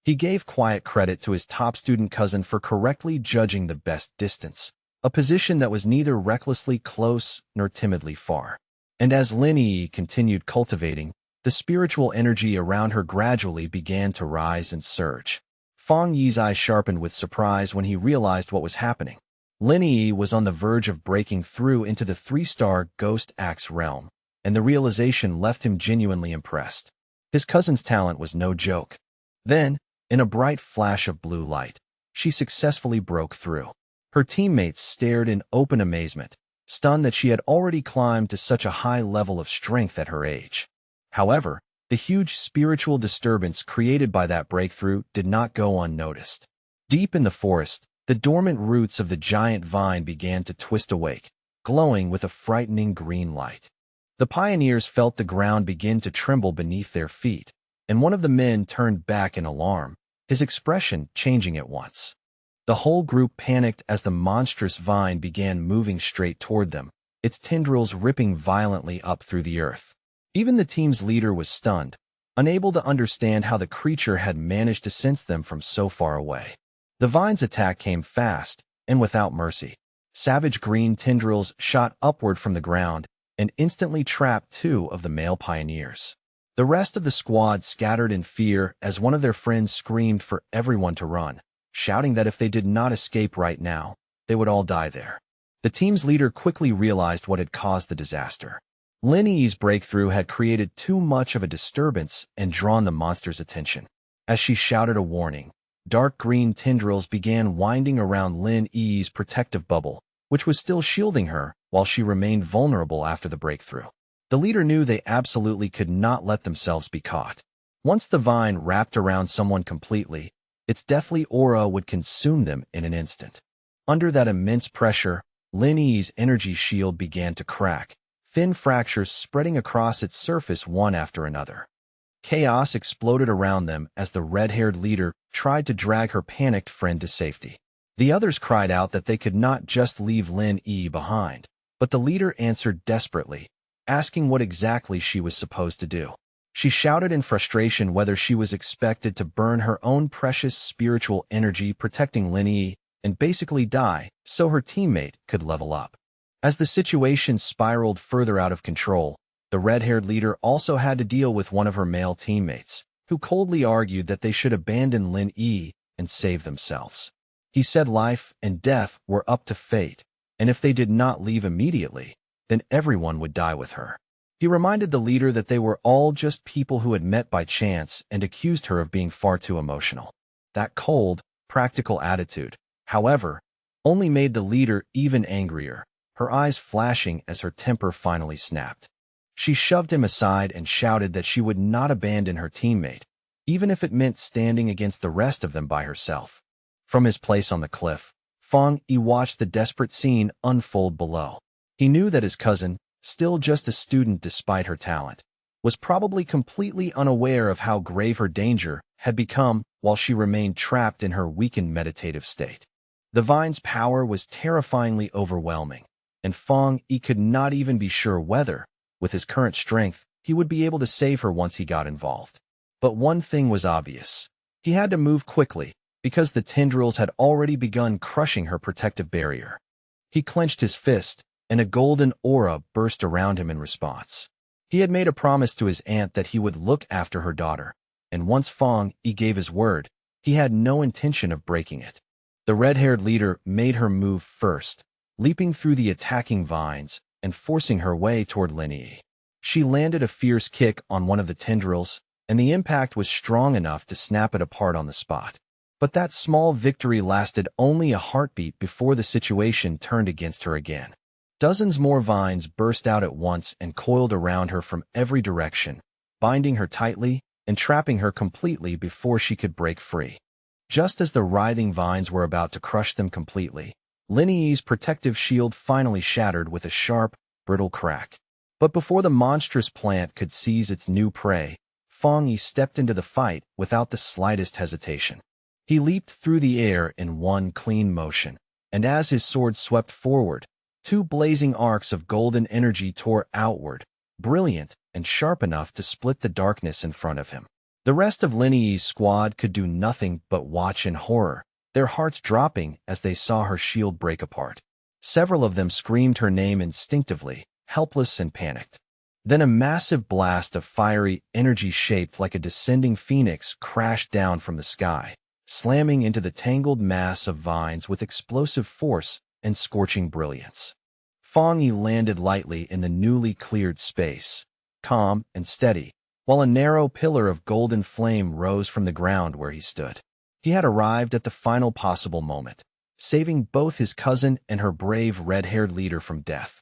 He gave quiet credit to his top student cousin for correctly judging the best distance, a position that was neither recklessly close nor timidly far. And as Lin Yi continued cultivating, the spiritual energy around her gradually began to rise and surge. Feng Yi's eyes sharpened with surprise when he realized what was happening. Lin Yi was on the verge of breaking through into the 3-star Ghost Axe realm, and the realization left him genuinely impressed. His cousin's talent was no joke. Then, in a bright flash of blue light, she successfully broke through. Her teammates stared in open amazement, stunned that she had already climbed to such a high level of strength at her age. However, the huge spiritual disturbance created by that breakthrough did not go unnoticed. Deep in the forest, the dormant roots of the giant vine began to twist awake, glowing with a frightening green light. The pioneers felt the ground begin to tremble beneath their feet, and one of the men turned back in alarm, his expression changing at once. The whole group panicked as the monstrous vine began moving straight toward them, its tendrils ripping violently up through the earth. Even the team's leader was stunned, unable to understand how the creature had managed to sense them from so far away. The vine's attack came fast and without mercy. Savage green tendrils shot upward from the ground and instantly trapped two of the male pioneers. The rest of the squad scattered in fear as one of their friends screamed for everyone to run, shouting that if they did not escape right now, they would all die there. The team's leader quickly realized what had caused the disaster. Lin Yi's breakthrough had created too much of a disturbance and drawn the monster's attention. As she shouted a warning, dark green tendrils began winding around Lin Yi's protective bubble, which was still shielding her while she remained vulnerable after the breakthrough. The leader knew they absolutely could not let themselves be caught. Once the vine wrapped around someone completely, its deathly aura would consume them in an instant. Under that immense pressure, Lin Yi's energy shield began to crack, thin fractures spreading across its surface one after another. Chaos exploded around them as the red-haired leader tried to drag her panicked friend to safety. The others cried out that they could not just leave Lin Yi behind, but the leader answered desperately, asking what exactly she was supposed to do. She shouted in frustration whether she was expected to burn her own precious spiritual energy protecting Lin Yi and basically die so her teammate could level up. As the situation spiraled further out of control, the red-haired leader also had to deal with one of her male teammates, who coldly argued that they should abandon Lin Yi and save themselves. He said life and death were up to fate, and if they did not leave immediately, then everyone would die with her. He reminded the leader that they were all just people who had met by chance and accused her of being far too emotional. That cold, practical attitude, however, only made the leader even angrier, her eyes flashing as her temper finally snapped. She shoved him aside and shouted that she would not abandon her teammate, even if it meant standing against the rest of them by herself. From his place on the cliff, Fang Yi watched the desperate scene unfold below. He knew that his cousin, still just a student despite her talent, was probably completely unaware of how grave her danger had become while she remained trapped in her weakened meditative state. The vine's power was terrifyingly overwhelming, and Fang Yi could not even be sure whether, with his current strength, he would be able to save her once he got involved. But one thing was obvious. He had to move quickly, because the tendrils had already begun crushing her protective barrier. He clenched his fist, and a golden aura burst around him in response. He had made a promise to his aunt that he would look after her daughter, and once Fang Yi gave his word, he had no intention of breaking it. The red-haired leader made her move first, leaping through the attacking vines and forcing her way toward Lin Yi. She landed a fierce kick on one of the tendrils, and the impact was strong enough to snap it apart on the spot. But that small victory lasted only a heartbeat before the situation turned against her again. Dozens more vines burst out at once and coiled around her from every direction, binding her tightly and trapping her completely before she could break free. Just as the writhing vines were about to crush them completely, Lin Yi's protective shield finally shattered with a sharp, brittle crack. But before the monstrous plant could seize its new prey, Fang Yi stepped into the fight without the slightest hesitation. He leaped through the air in one clean motion, and as his sword swept forward, two blazing arcs of golden energy tore outward, brilliant and sharp enough to split the darkness in front of him. The rest of Lin Yi's squad could do nothing but watch in horror, their hearts dropping as they saw her shield break apart. Several of them screamed her name instinctively, helpless and panicked. Then a massive blast of fiery energy shaped like a descending phoenix crashed down from the sky, slamming into the tangled mass of vines with explosive force and scorching brilliance. Fong Yi landed lightly in the newly cleared space, calm and steady, while a narrow pillar of golden flame rose from the ground where he stood. He had arrived at the final possible moment, saving both his cousin and her brave red-haired leader from death.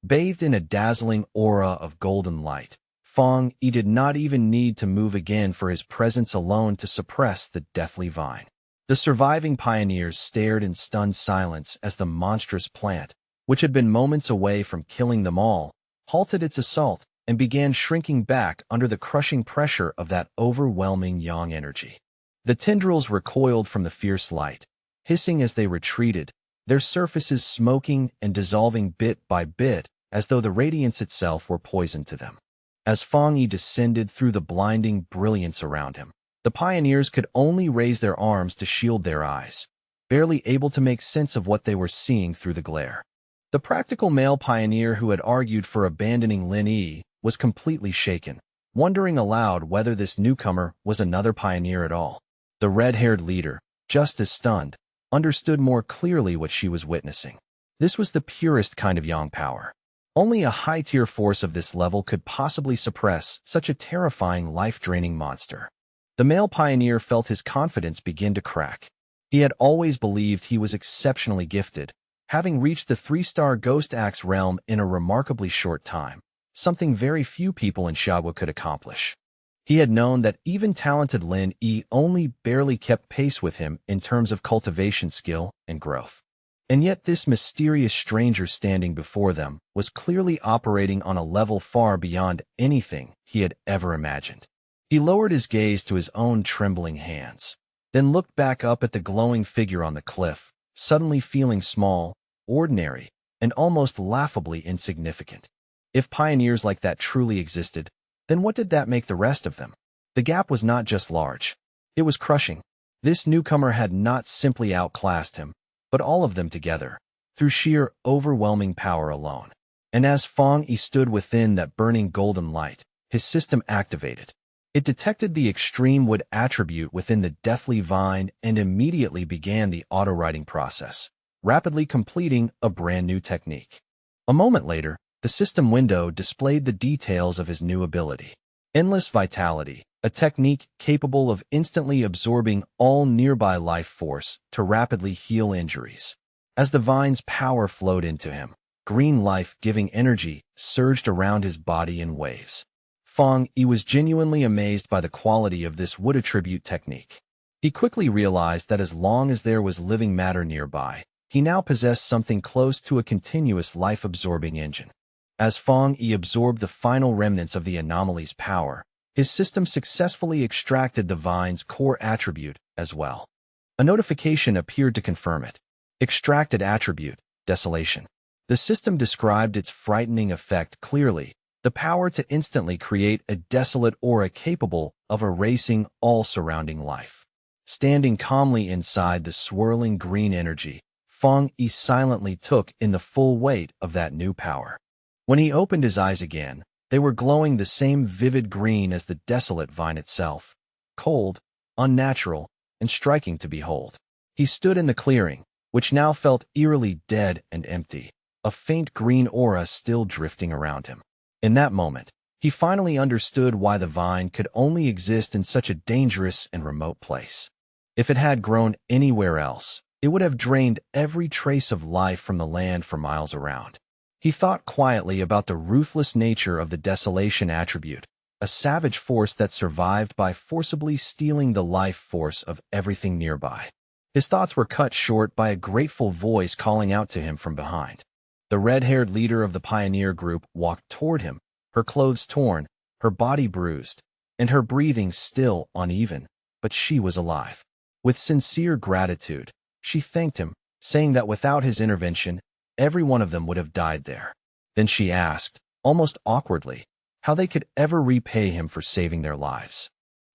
Bathed in a dazzling aura of golden light, Fong Yi did not even need to move again for his presence alone to suppress the deathly vine. The surviving pioneers stared in stunned silence as the monstrous plant, which had been moments away from killing them all, halted its assault and began shrinking back under the crushing pressure of that overwhelming yang energy. The tendrils recoiled from the fierce light, hissing as they retreated, their surfaces smoking and dissolving bit by bit as though the radiance itself were poison to them. As Fong Yi descended through the blinding brilliance around him, the pioneers could only raise their arms to shield their eyes, barely able to make sense of what they were seeing through the glare. The practical male pioneer who had argued for abandoning Lin Yi was completely shaken, wondering aloud whether this newcomer was another pioneer at all. The red-haired leader, just as stunned, understood more clearly what she was witnessing. This was the purest kind of yang power. Only a high-tier force of this level could possibly suppress such a terrifying, life-draining monster. The male pioneer felt his confidence begin to crack. He had always believed he was exceptionally gifted, having reached the 3-star Ghost Axe realm in a remarkably short time, something very few people in Xiaoguo could accomplish. He had known that even talented Lin Yi only barely kept pace with him in terms of cultivation skill and growth. And yet this mysterious stranger standing before them was clearly operating on a level far beyond anything he had ever imagined. He lowered his gaze to his own trembling hands, then looked back up at the glowing figure on the cliff, suddenly feeling small, ordinary, and almost laughably insignificant. If pioneers like that truly existed, then what did that make the rest of them? The gap was not just large. It was crushing. This newcomer had not simply outclassed him, but all of them together, through sheer overwhelming power alone. And as Fong Yi stood within that burning golden light, his system activated. It detected the extreme wood attribute within the deathly vine and immediately began the auto-writing process, rapidly completing a brand new technique. A moment later, the system window displayed the details of his new ability. Endless Vitality, a technique capable of instantly absorbing all nearby life force to rapidly heal injuries. As the vine's power flowed into him, green life-giving energy surged around his body in waves. Fong Yi was genuinely amazed by the quality of this wood attribute technique. He quickly realized that as long as there was living matter nearby, he now possessed something close to a continuous life-absorbing engine. As Fong Yi absorbed the final remnants of the anomaly's power, his system successfully extracted the vine's core attribute as well. A notification appeared to confirm it. Extracted attribute, Desolation. The system described its frightening effect clearly, the power to instantly create a desolate aura capable of erasing all surrounding life. Standing calmly inside the swirling green energy, Fong Yi silently took in the full weight of that new power. When he opened his eyes again, they were glowing the same vivid green as the desolate vine itself, cold, unnatural, and striking to behold. He stood in the clearing, which now felt eerily dead and empty, a faint green aura still drifting around him. In that moment, he finally understood why the vine could only exist in such a dangerous and remote place. If it had grown anywhere else, it would have drained every trace of life from the land for miles around. He thought quietly about the ruthless nature of the desolation attribute, a savage force that survived by forcibly stealing the life force of everything nearby. His thoughts were cut short by a grateful voice calling out to him from behind. The red-haired leader of the pioneer group walked toward him, her clothes torn, her body bruised, and her breathing still uneven, but she was alive. With sincere gratitude, she thanked him, saying that without his intervention, every one of them would have died there. Then she asked, almost awkwardly, how they could ever repay him for saving their lives.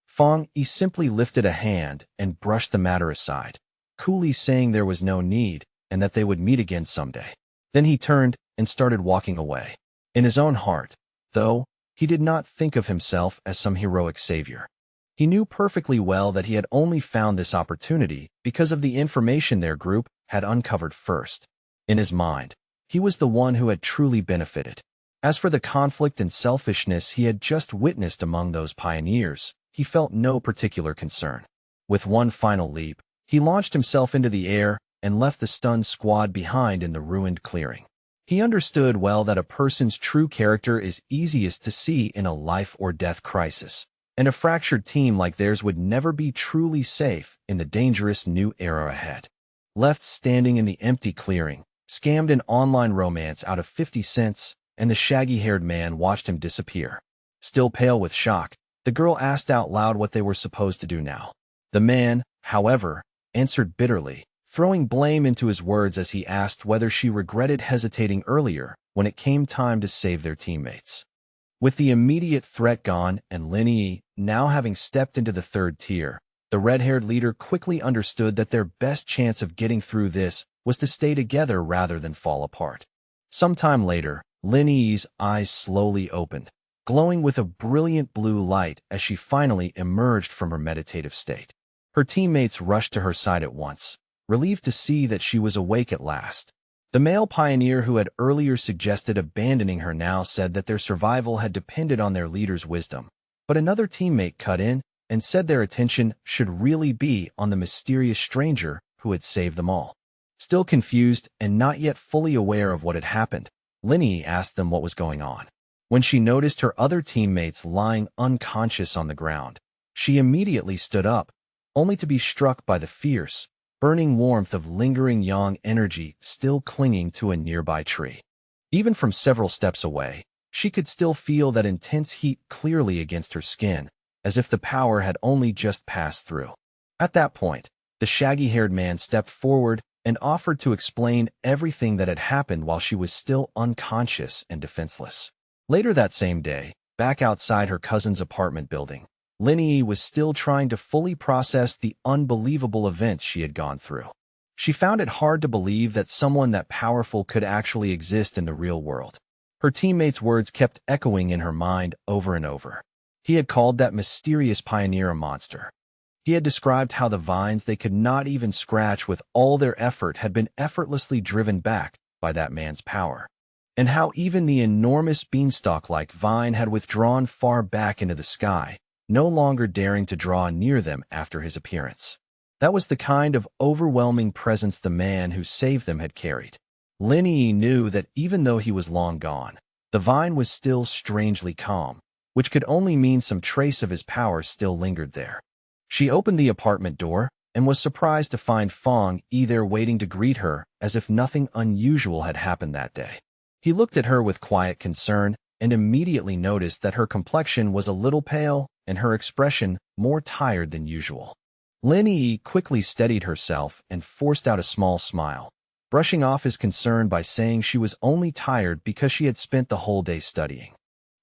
Fong Yi simply lifted a hand and brushed the matter aside, coolly saying there was no need and that they would meet again someday. Then he turned and started walking away. In his own heart, though, he did not think of himself as some heroic savior. He knew perfectly well that he had only found this opportunity because of the information their group had uncovered first. In his mind, He was the one who had truly benefited. As for the conflict and selfishness he had just witnessed among those pioneers, he felt no particular concern. With one final leap, he launched himself into the air and left the stunned squad behind in the ruined clearing. He understood well that a person's true character is easiest to see in a life-or-death crisis, and a fractured team like theirs would never be truly safe in the dangerous new era ahead. Left standing in the empty clearing, scammed an online romance out of 50 cents, and the shaggy-haired man watched him disappear. Still pale with shock, the girl asked out loud what they were supposed to do now. The man, however, answered bitterly, throwing blame into his words as he asked whether she regretted hesitating earlier when it came time to save their teammates. With the immediate threat gone and Lin Yi now having stepped into the third tier, the red-haired leader quickly understood that their best chance of getting through this was to stay together rather than fall apart. Sometime later, Lin Yi's eyes slowly opened, glowing with a brilliant blue light as she finally emerged from her meditative state. Her teammates rushed to her side at once, relieved to see that she was awake at last. The male pioneer who had earlier suggested abandoning her now said that their survival had depended on their leader's wisdom, but another teammate cut in and said their attention should really be on the mysterious stranger who had saved them all. Still confused and not yet fully aware of what had happened, Lin Yi asked them what was going on. When she noticed her other teammates lying unconscious on the ground, she immediately stood up, only to be struck by the fierce, burning warmth of lingering yang energy still clinging to a nearby tree. Even from several steps away, she could still feel that intense heat clearly against her skin, as if the power had only just passed through. At that point, the shaggy-haired man stepped forward and offered to explain everything that had happened while she was still unconscious and defenseless. Later that same day, back outside her cousin's apartment building, Lin Yi was still trying to fully process the unbelievable events she had gone through. She found it hard to believe that someone that powerful could actually exist in the real world. Her teammates' words kept echoing in her mind over and over. He had called that mysterious pioneer a monster. He had described how the vines they could not even scratch with all their effort had been effortlessly driven back by that man's power, and how even the enormous beanstalk-like vine had withdrawn far back into the sky, no longer daring to draw near them after his appearance. That was the kind of overwhelming presence the man who saved them had carried. Lin Yi knew that even though he was long gone, the vine was still strangely calm, which could only mean some trace of his power still lingered there. She opened the apartment door and was surprised to find Fong Yi there waiting to greet her as if nothing unusual had happened that day. He looked at her with quiet concern and immediately noticed that her complexion was a little pale and her expression more tired than usual. Lin Yi quickly steadied herself and forced out a small smile, brushing off his concern by saying she was only tired because she had spent the whole day studying.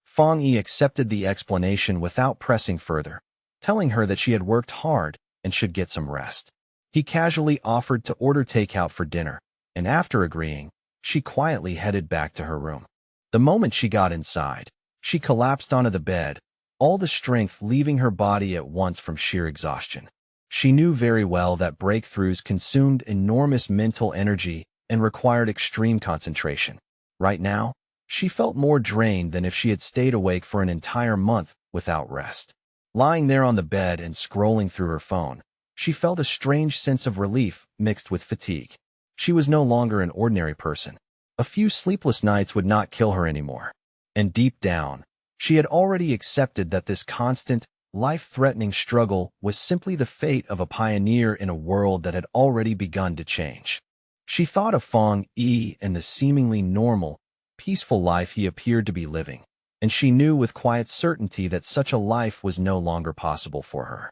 Fong Yi accepted the explanation without pressing further, telling her that she had worked hard and should get some rest. He casually offered to order takeout for dinner, and after agreeing, she quietly headed back to her room. The moment she got inside, she collapsed onto the bed, all the strength leaving her body at once from sheer exhaustion. She knew very well that breakthroughs consumed enormous mental energy and required extreme concentration. Right now, she felt more drained than if she had stayed awake for an entire month without rest. Lying there on the bed and scrolling through her phone, she felt a strange sense of relief mixed with fatigue. She was no longer an ordinary person. A few sleepless nights would not kill her anymore. And deep down, she had already accepted that this constant, life-threatening struggle was simply the fate of a pioneer in a world that had already begun to change. She thought of Fong Yi and the seemingly normal, peaceful life he appeared to be living, and she knew with quiet certainty that such a life was no longer possible for her.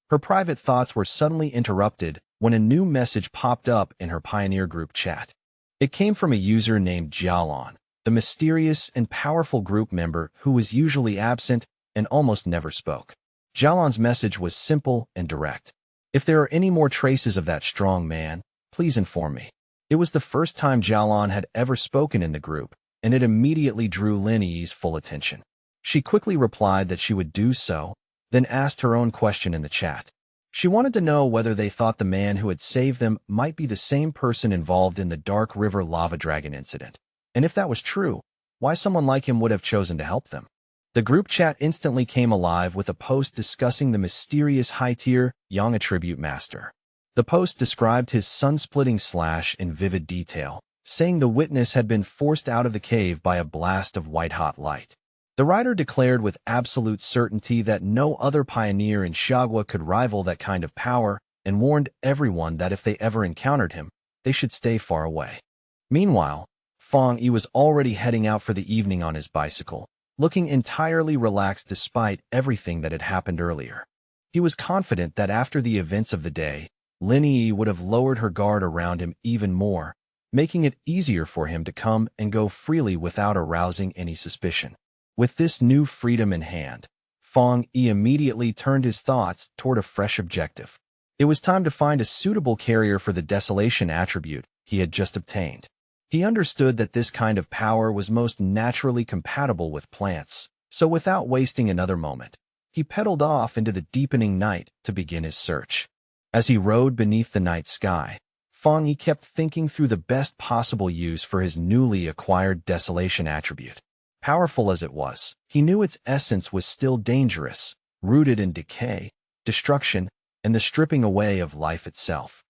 Her private thoughts were suddenly interrupted when a new message popped up in her Pioneer group chat. It came from a user named Jialon, the mysterious and powerful group member who was usually absent and almost never spoke. Jialon's message was simple and direct. If there are any more traces of that strong man, please inform me. It was the first time Jialon had ever spoken in the group, and it immediately drew Lin Yi's full attention. She quickly replied that she would do so, then asked her own question in the chat. She wanted to know whether they thought the man who had saved them might be the same person involved in the Dark River Lava Dragon incident. And if that was true, why someone like him would have chosen to help them. The group chat instantly came alive with a post discussing the mysterious high-tier Yang attribute master. The post described his sun-splitting slash in vivid detail, saying the witness had been forced out of the cave by a blast of white-hot light. The writer declared with absolute certainty that no other pioneer in Shagwa could rival that kind of power, and warned everyone that if they ever encountered him, they should stay far away. Meanwhile, Fong Yi was already heading out for the evening on his bicycle, looking entirely relaxed despite everything that had happened earlier. He was confident that after the events of the day, Lin Yi would have lowered her guard around him even more, making it easier for him to come and go freely without arousing any suspicion. With this new freedom in hand, Fong Yi immediately turned his thoughts toward a fresh objective. It was time to find a suitable carrier for the desolation attribute he had just obtained. He understood that this kind of power was most naturally compatible with plants, so without wasting another moment, he pedaled off into the deepening night to begin his search. As he rode beneath the night sky, Fong Yi kept thinking through the best possible use for his newly acquired desolation attribute. Powerful as it was, he knew its essence was still dangerous, rooted in decay, destruction, and the stripping away of life itself.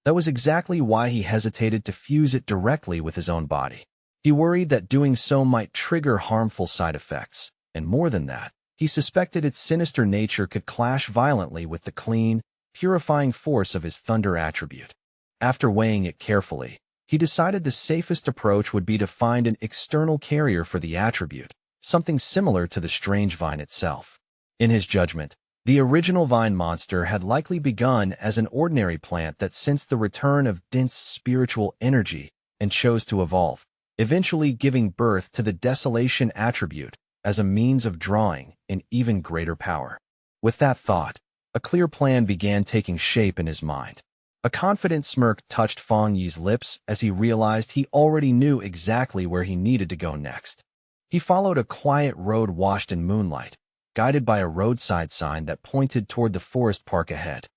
That was exactly why he hesitated to fuse it directly with his own body. He worried that doing so might trigger harmful side effects, and more than that, he suspected its sinister nature could clash violently with the clean, purifying force of his thunder attribute. After weighing it carefully, he decided the safest approach would be to find an external carrier for the attribute, something similar to the strange vine itself. In his judgment, the original vine monster had likely begun as an ordinary plant that sensed the return of dense spiritual energy and chose to evolve, eventually giving birth to the desolation attribute as a means of drawing an even greater power. With that thought, a clear plan began taking shape in his mind. A confident smirk touched Fong Yi's lips as he realized he already knew exactly where he needed to go next. He followed a quiet road washed in moonlight, guided by a roadside sign that pointed toward the forest park ahead.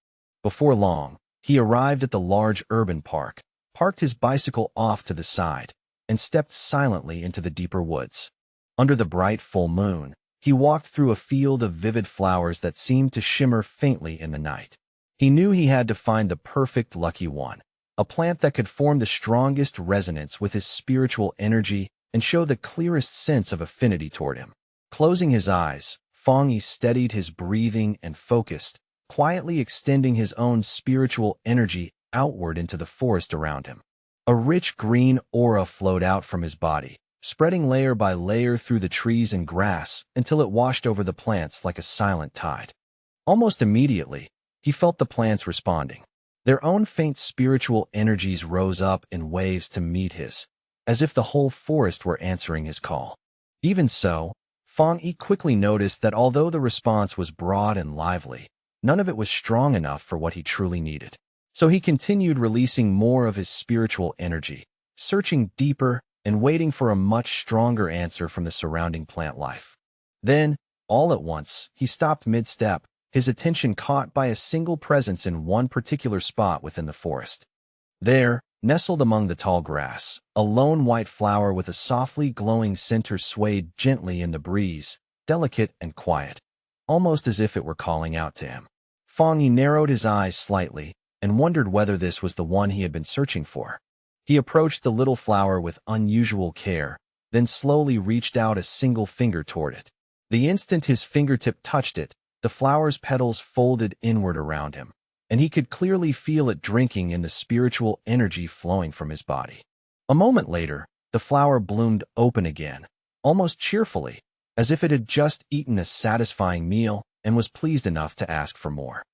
Before long, he arrived at the large urban park, parked his bicycle off to the side, and stepped silently into the deeper woods. Under the bright full moon, he walked through a field of vivid flowers that seemed to shimmer faintly in the night. He knew he had to find the perfect lucky one, a plant that could form the strongest resonance with his spiritual energy and show the clearest sense of affinity toward him. Closing his eyes, Fong Yi steadied his breathing and focused, quietly extending his own spiritual energy outward into the forest around him. A rich green aura flowed out from his body, spreading layer by layer through the trees and grass until it washed over the plants like a silent tide. Almost immediately, he felt the plants responding. Their own faint spiritual energies rose up in waves to meet his, as if the whole forest were answering his call. Even so, Fong Yi quickly noticed that although the response was broad and lively, none of it was strong enough for what he truly needed. So he continued releasing more of his spiritual energy, searching deeper and waiting for a much stronger answer from the surrounding plant life. Then, all at once, he stopped mid-step, his attention caught by a single presence in one particular spot within the forest. There, nestled among the tall grass, a lone white flower with a softly glowing center swayed gently in the breeze, delicate and quiet, almost as if it were calling out to him. Fong Yi narrowed his eyes slightly and wondered whether this was the one he had been searching for. He approached the little flower with unusual care, then slowly reached out a single finger toward it. The instant his fingertip touched it, the flower's petals folded inward around him, and he could clearly feel it drinking in the spiritual energy flowing from his body. A moment later, the flower bloomed open again, almost cheerfully, as if it had just eaten a satisfying meal and was pleased enough to ask for more.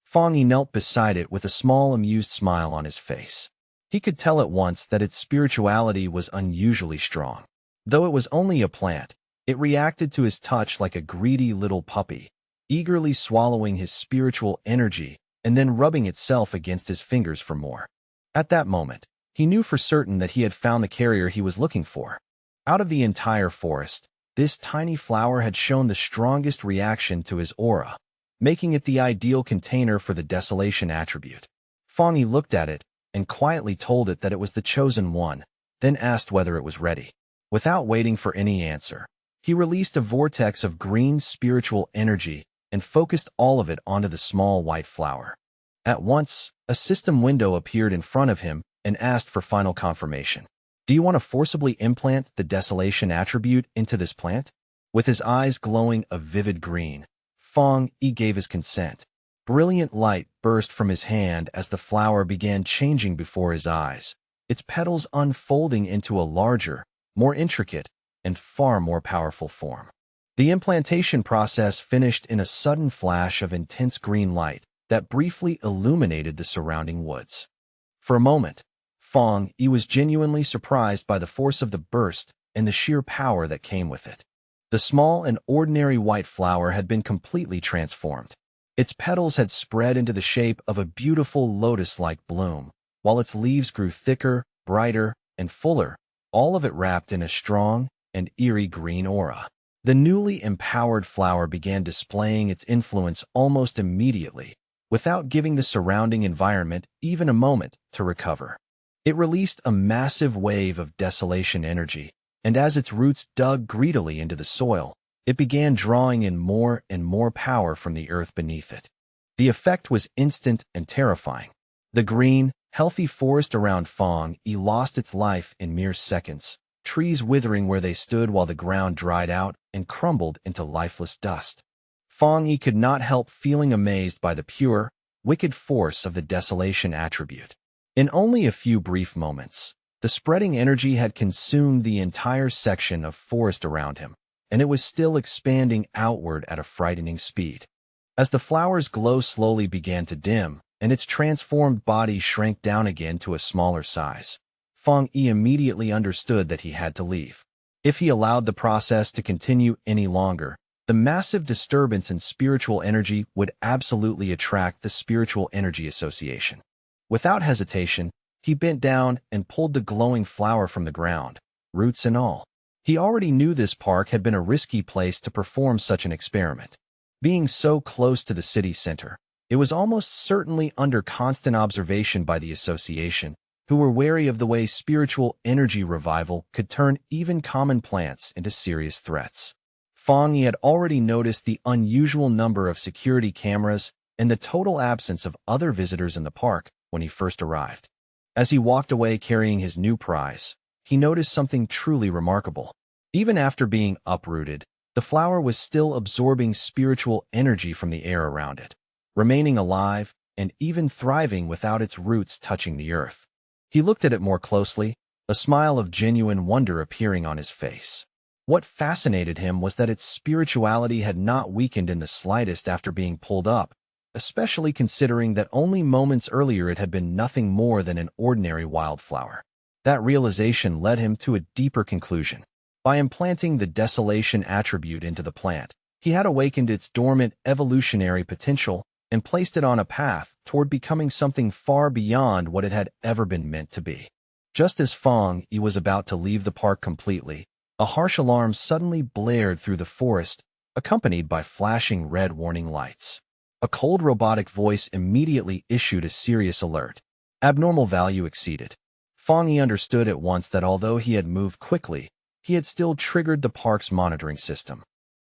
Fong Yi knelt beside it with a small amused smile on his face. He could tell at once that its spirituality was unusually strong. Though it was only a plant, it reacted to his touch like a greedy little puppy, eagerly swallowing his spiritual energy and then rubbing itself against his fingers for more. At that moment, he knew for certain that he had found the carrier he was looking for. Out of the entire forest, this tiny flower had shown the strongest reaction to his aura. making it the ideal container for the desolation attribute. Fang Yi looked at it and quietly told it that it was the chosen one, then asked whether it was ready. Without waiting for any answer, he released a vortex of green spiritual energy and focused all of it onto the small white flower. At once, a system window appeared in front of him and asked for final confirmation. Do you want to forcibly implant the desolation attribute into this plant? With his eyes glowing a vivid green, Fang Yi gave his consent. Brilliant light burst from his hand as the flower began changing before his eyes, its petals unfolding into a larger, more intricate, and far more powerful form. The implantation process finished in a sudden flash of intense green light that briefly illuminated the surrounding woods. For a moment, Fang Yi was genuinely surprised by the force of the burst and the sheer power that came with it. The small and ordinary white flower had been completely transformed. Its petals had spread into the shape of a beautiful lotus-like bloom, while its leaves grew thicker, brighter, and fuller, all of it wrapped in a strong and eerie green aura. The newly empowered flower began displaying its influence almost immediately, without giving the surrounding environment even a moment to recover. It released a massive wave of desolation energy, and as its roots dug greedily into the soil, it began drawing in more and more power from the earth beneath it. The effect was instant and terrifying. The green, healthy forest around Fang Yi lost its life in mere seconds, trees withering where they stood while the ground dried out and crumbled into lifeless dust. Fang Yi could not help feeling amazed by the pure, wicked force of the desolation attribute. In only a few brief moments, the spreading energy had consumed the entire section of forest around him, and it was still expanding outward at a frightening speed. As the flower's glow slowly began to dim, and its transformed body shrank down again to a smaller size, Fang Yi immediately understood that he had to leave. If he allowed the process to continue any longer, the massive disturbance in spiritual energy would absolutely attract the Spiritual Energy Association. Without hesitation, he bent down and pulled the glowing flower from the ground, roots and all. He already knew this park had been a risky place to perform such an experiment. Being so close to the city center, it was almost certainly under constant observation by the association, who were wary of the way spiritual energy revival could turn even common plants into serious threats. Fang Yi had already noticed the unusual number of security cameras and the total absence of other visitors in the park when he first arrived. As he walked away carrying his new prize, he noticed something truly remarkable. Even after being uprooted, the flower was still absorbing spiritual energy from the air around it, remaining alive and even thriving without its roots touching the earth. He looked at it more closely, a smile of genuine wonder appearing on his face. What fascinated him was that its spirituality had not weakened in the slightest after being pulled up, especially considering that only moments earlier it had been nothing more than an ordinary wildflower. That realization led him to a deeper conclusion. By implanting the desolation attribute into the plant, he had awakened its dormant evolutionary potential and placed it on a path toward becoming something far beyond what it had ever been meant to be. Just as Fang Yi was about to leave the park completely, a harsh alarm suddenly blared through the forest, accompanied by flashing red warning lights. A cold robotic voice immediately issued a serious alert. Abnormal value exceeded. Fang Yi understood at once that although he had moved quickly, he had still triggered the park's monitoring system.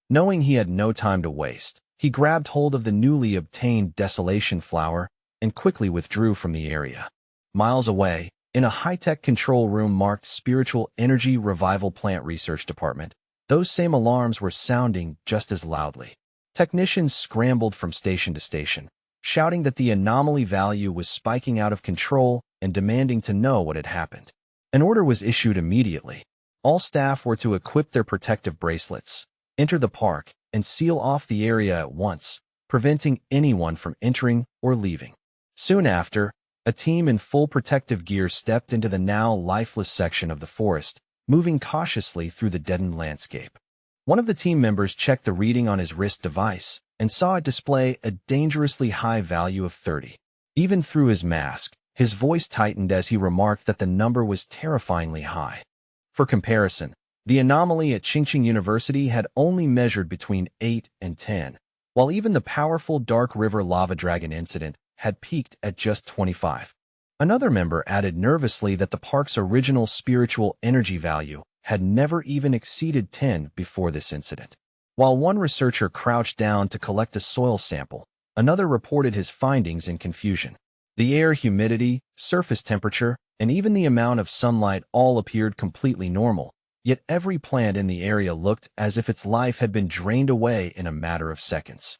Knowing he had no time to waste, he grabbed hold of the newly obtained desolation flower and quickly withdrew from the area. Miles away, in a high-tech control room marked Spiritual Energy Revival Plant Research Department, those same alarms were sounding just as loudly. Technicians scrambled from station to station, shouting that the anomaly value was spiking out of control and demanding to know what had happened. An order was issued immediately. All staff were to equip their protective bracelets, enter the park, and seal off the area at once, preventing anyone from entering or leaving. Soon after, a team in full protective gear stepped into the now lifeless section of the forest, moving cautiously through the deadened landscape. One of the team members checked the reading on his wrist device and saw it display a dangerously high value of 30. Even through his mask, his voice tightened as he remarked that the number was terrifyingly high. For comparison, the anomaly at Qingqing University had only measured between 8 and 10, while even the powerful Dark River Lava Dragon incident had peaked at just 25. Another member added nervously that the park's original spiritual energy value had never even exceeded 10 before this incident. While one researcher crouched down to collect a soil sample, another reported his findings in confusion. The air humidity, surface temperature, and even the amount of sunlight all appeared completely normal, yet every plant in the area looked as if its life had been drained away in a matter of seconds.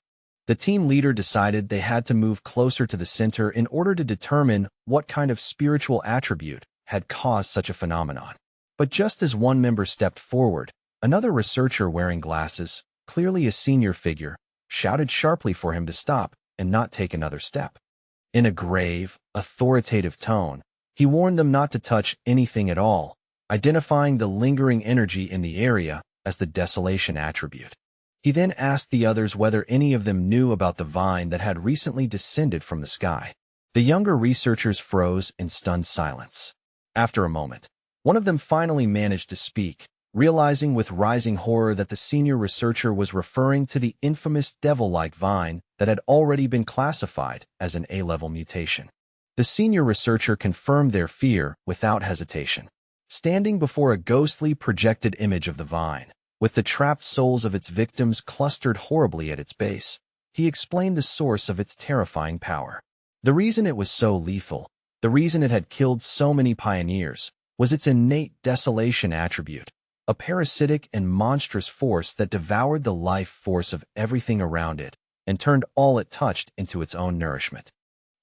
The team leader decided they had to move closer to the center in order to determine what kind of spiritual attribute had caused such a phenomenon. But just as one member stepped forward, another researcher wearing glasses, clearly a senior figure, shouted sharply for him to stop and not take another step. In a grave, authoritative tone, he warned them not to touch anything at all, identifying the lingering energy in the area as the desolation attribute. He then asked the others whether any of them knew about the vine that had recently descended from the sky. The younger researchers froze in stunned silence. After a moment, one of them finally managed to speak, realizing with rising horror that the senior researcher was referring to the infamous devil-like vine that had already been classified as an A-level mutation. The senior researcher confirmed their fear without hesitation. Standing before a ghostly projected image of the vine, with the trapped souls of its victims clustered horribly at its base, he explained the source of its terrifying power. The reason it was so lethal, the reason it had killed so many pioneers, was its innate desolation attribute, a parasitic and monstrous force that devoured the life force of everything around it and turned all it touched into its own nourishment.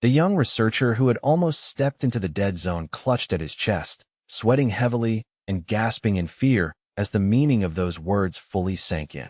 The young researcher who had almost stepped into the dead zone clutched at his chest, sweating heavily and gasping in fear as the meaning of those words fully sank in.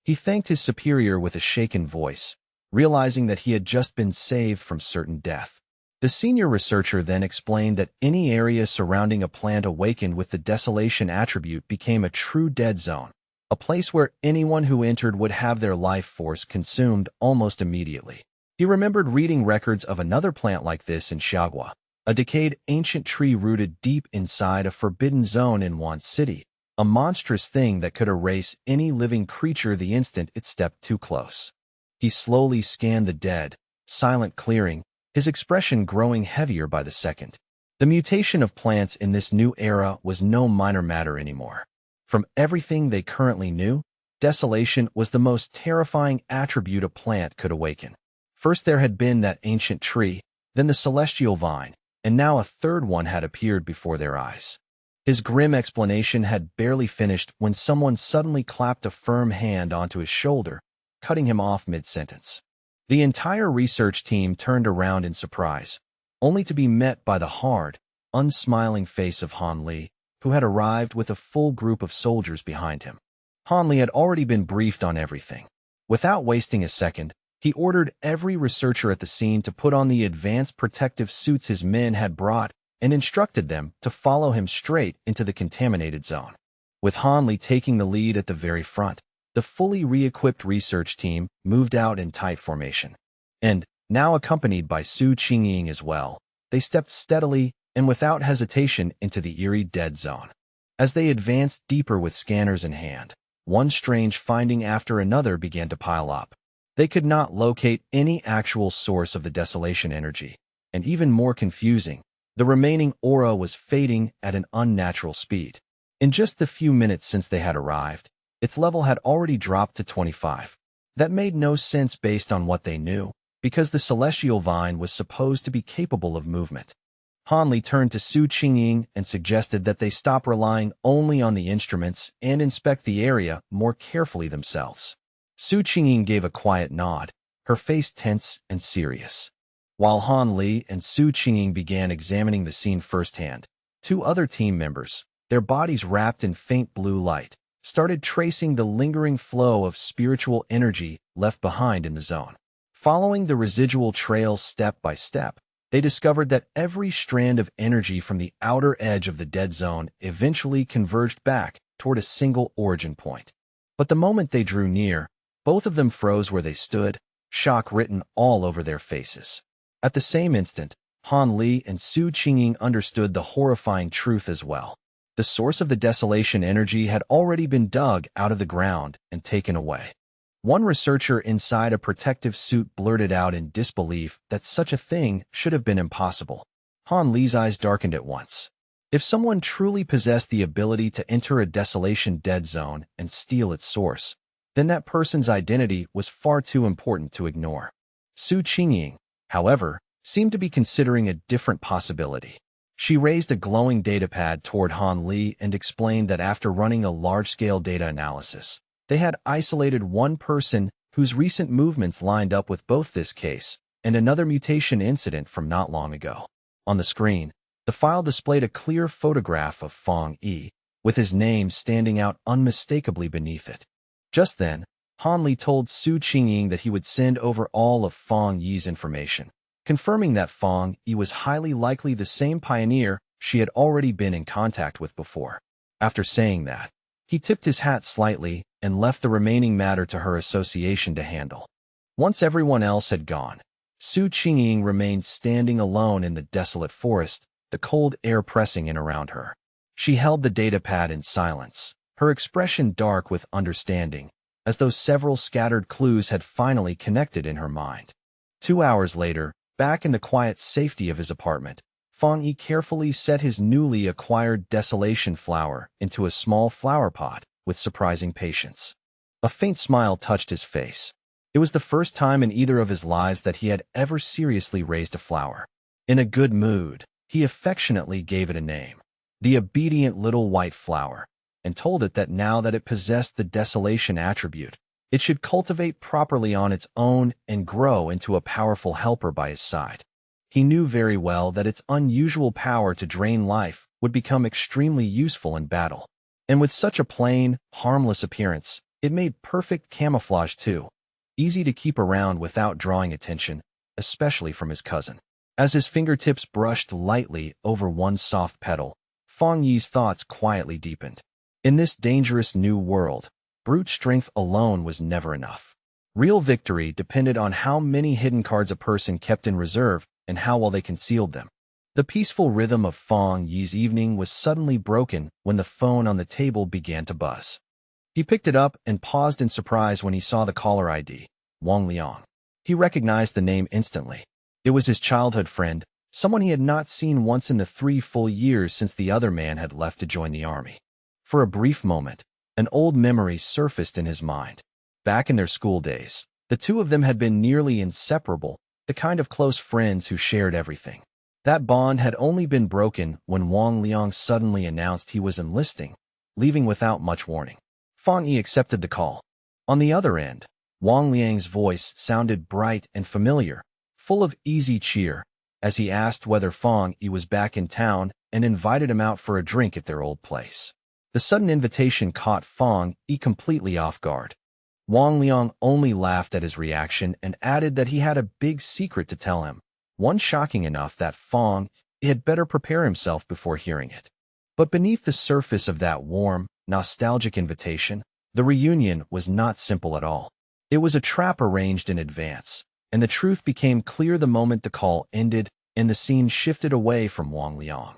He thanked his superior with a shaken voice, realizing that he had just been saved from certain death. The senior researcher then explained that any area surrounding a plant awakened with the desolation attribute became a true dead zone, a place where anyone who entered would have their life force consumed almost immediately. He remembered reading records of another plant like this in Xiagua, a decayed ancient tree rooted deep inside a forbidden zone in one city, a monstrous thing that could erase any living creature the instant it stepped too close. He slowly scanned the dead, silent clearing, his expression growing heavier by the second. The mutation of plants in this new era was no minor matter anymore. From everything they currently knew, desolation was the most terrifying attribute a plant could awaken. First there had been that ancient tree, then the celestial vine, and now a third one had appeared before their eyes. His grim explanation had barely finished when someone suddenly clapped a firm hand onto his shoulder, cutting him off mid-sentence. The entire research team turned around in surprise, only to be met by the hard, unsmiling face of Han Li, who had arrived with a full group of soldiers behind him. Han Li had already been briefed on everything. Without wasting a second, he ordered every researcher at the scene to put on the advanced protective suits his men had brought and instructed them to follow him straight into the contaminated zone. With Han Li taking the lead at the very front, the fully re-equipped research team moved out in tight formation. And, now accompanied by Su Qingying as well, they stepped steadily and without hesitation into the eerie dead zone. As they advanced deeper with scanners in hand, one strange finding after another began to pile up. They could not locate any actual source of the desolation energy, and even more confusing, the remaining aura was fading at an unnatural speed. In just the few minutes since they had arrived, its level had already dropped to 25. That made no sense based on what they knew, because the celestial vine was supposed to be capable of movement. Han Li turned to Su Qingying and suggested that they stop relying only on the instruments and inspect the area more carefully themselves. Su Qingying gave a quiet nod, her face tense and serious. While Han Li and Su Qingying began examining the scene firsthand, two other team members, their bodies wrapped in faint blue light, started tracing the lingering flow of spiritual energy left behind in the zone. Following the residual trails step by step, they discovered that every strand of energy from the outer edge of the dead zone eventually converged back toward a single origin point. But the moment they drew near, both of them froze where they stood, shock written all over their faces. At the same instant, Han Li and Su Qingying understood the horrifying truth as well. The source of the desolation energy had already been dug out of the ground and taken away. One researcher inside a protective suit blurted out in disbelief that such a thing should have been impossible. Han Li's eyes darkened at once. If someone truly possessed the ability to enter a desolation dead zone and steal its source, then that person's identity was far too important to ignore. Su Qingying, however, seemed to be considering a different possibility. She raised a glowing datapad toward Han Li and explained that after running a large-scale data analysis, they had isolated one person whose recent movements lined up with both this case and another mutation incident from not long ago. On the screen, the file displayed a clear photograph of Fang Yi, with his name standing out unmistakably beneath it. Just then, Han Li told Su Qingying that he would send over all of Fang Yi's information, confirming that Fang Yi was highly likely the same pioneer she had already been in contact with before. After saying that, he tipped his hat slightly and left the remaining matter to her association to handle. Once everyone else had gone, Su Qingying remained standing alone in the desolate forest, the cold air pressing in around her. She held the datapad in silence, her expression dark with understanding, as though several scattered clues had finally connected in her mind. 2 hours later, back in the quiet safety of his apartment, Fang Yi carefully set his newly acquired desolation flower into a small flower pot with surprising patience. A faint smile touched his face. It was the first time in either of his lives that he had ever seriously raised a flower. In a good mood, he affectionately gave it a name, the obedient little white flower, and told it that now that it possessed the desolation attribute, it should cultivate properly on its own and grow into a powerful helper by his side. He knew very well that its unusual power to drain life would become extremely useful in battle. And with such a plain, harmless appearance, it made perfect camouflage too, easy to keep around without drawing attention, especially from his cousin. As his fingertips brushed lightly over one soft petal, Fang Yi's thoughts quietly deepened. In this dangerous new world, brute strength alone was never enough. Real victory depended on how many hidden cards a person kept in reserve and how well they concealed them. The peaceful rhythm of Fang Yi's evening was suddenly broken when the phone on the table began to buzz. He picked it up and paused in surprise when he saw the caller ID, Wang Liang. He recognized the name instantly. It was his childhood friend, someone he had not seen once in the 3 full years since the other man had left to join the army. For a brief moment, an old memory surfaced in his mind. Back in their school days, the two of them had been nearly inseparable, the kind of close friends who shared everything. That bond had only been broken when Wang Liang suddenly announced he was enlisting, leaving without much warning. Fang Yi accepted the call. On the other end, Wang Liang's voice sounded bright and familiar, full of easy cheer, as he asked whether Fang Yi was back in town and invited him out for a drink at their old place. The sudden invitation caught Fang Yi completely off guard. Wang Liang only laughed at his reaction and added that he had a big secret to tell him, one shocking enough that Fang Yi had better prepare himself before hearing it. But beneath the surface of that warm, nostalgic invitation, the reunion was not simple at all. It was a trap arranged in advance, and the truth became clear the moment the call ended and the scene shifted away from Wang Liang.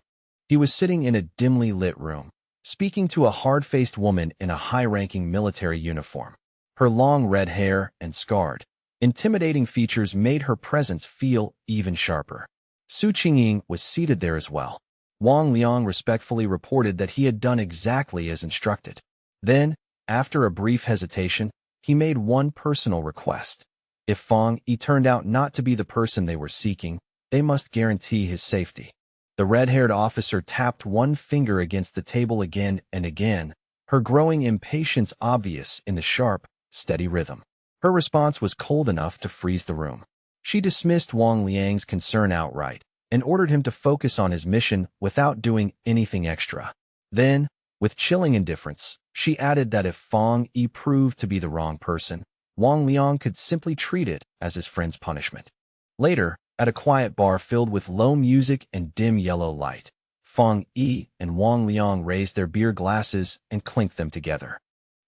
He was sitting in a dimly lit room, speaking to a hard-faced woman in a high-ranking military uniform. Her long red hair and scarred, intimidating features made her presence feel even sharper. Su Qingying was seated there as well. Wang Liang respectfully reported that he had done exactly as instructed. Then, after a brief hesitation, he made one personal request. If Fang Yi turned out not to be the person they were seeking, they must guarantee his safety. The red-haired officer tapped one finger against the table again and again, her growing impatience obvious in the sharp, steady rhythm. Her response was cold enough to freeze the room. She dismissed Wang Liang's concern outright and ordered him to focus on his mission without doing anything extra. Then, with chilling indifference, she added that if Fang Yi proved to be the wrong person, Wang Liang could simply treat it as his friend's punishment. Later, at a quiet bar filled with low music and dim yellow light, Fang Yi and Wang Liang raised their beer glasses and clinked them together.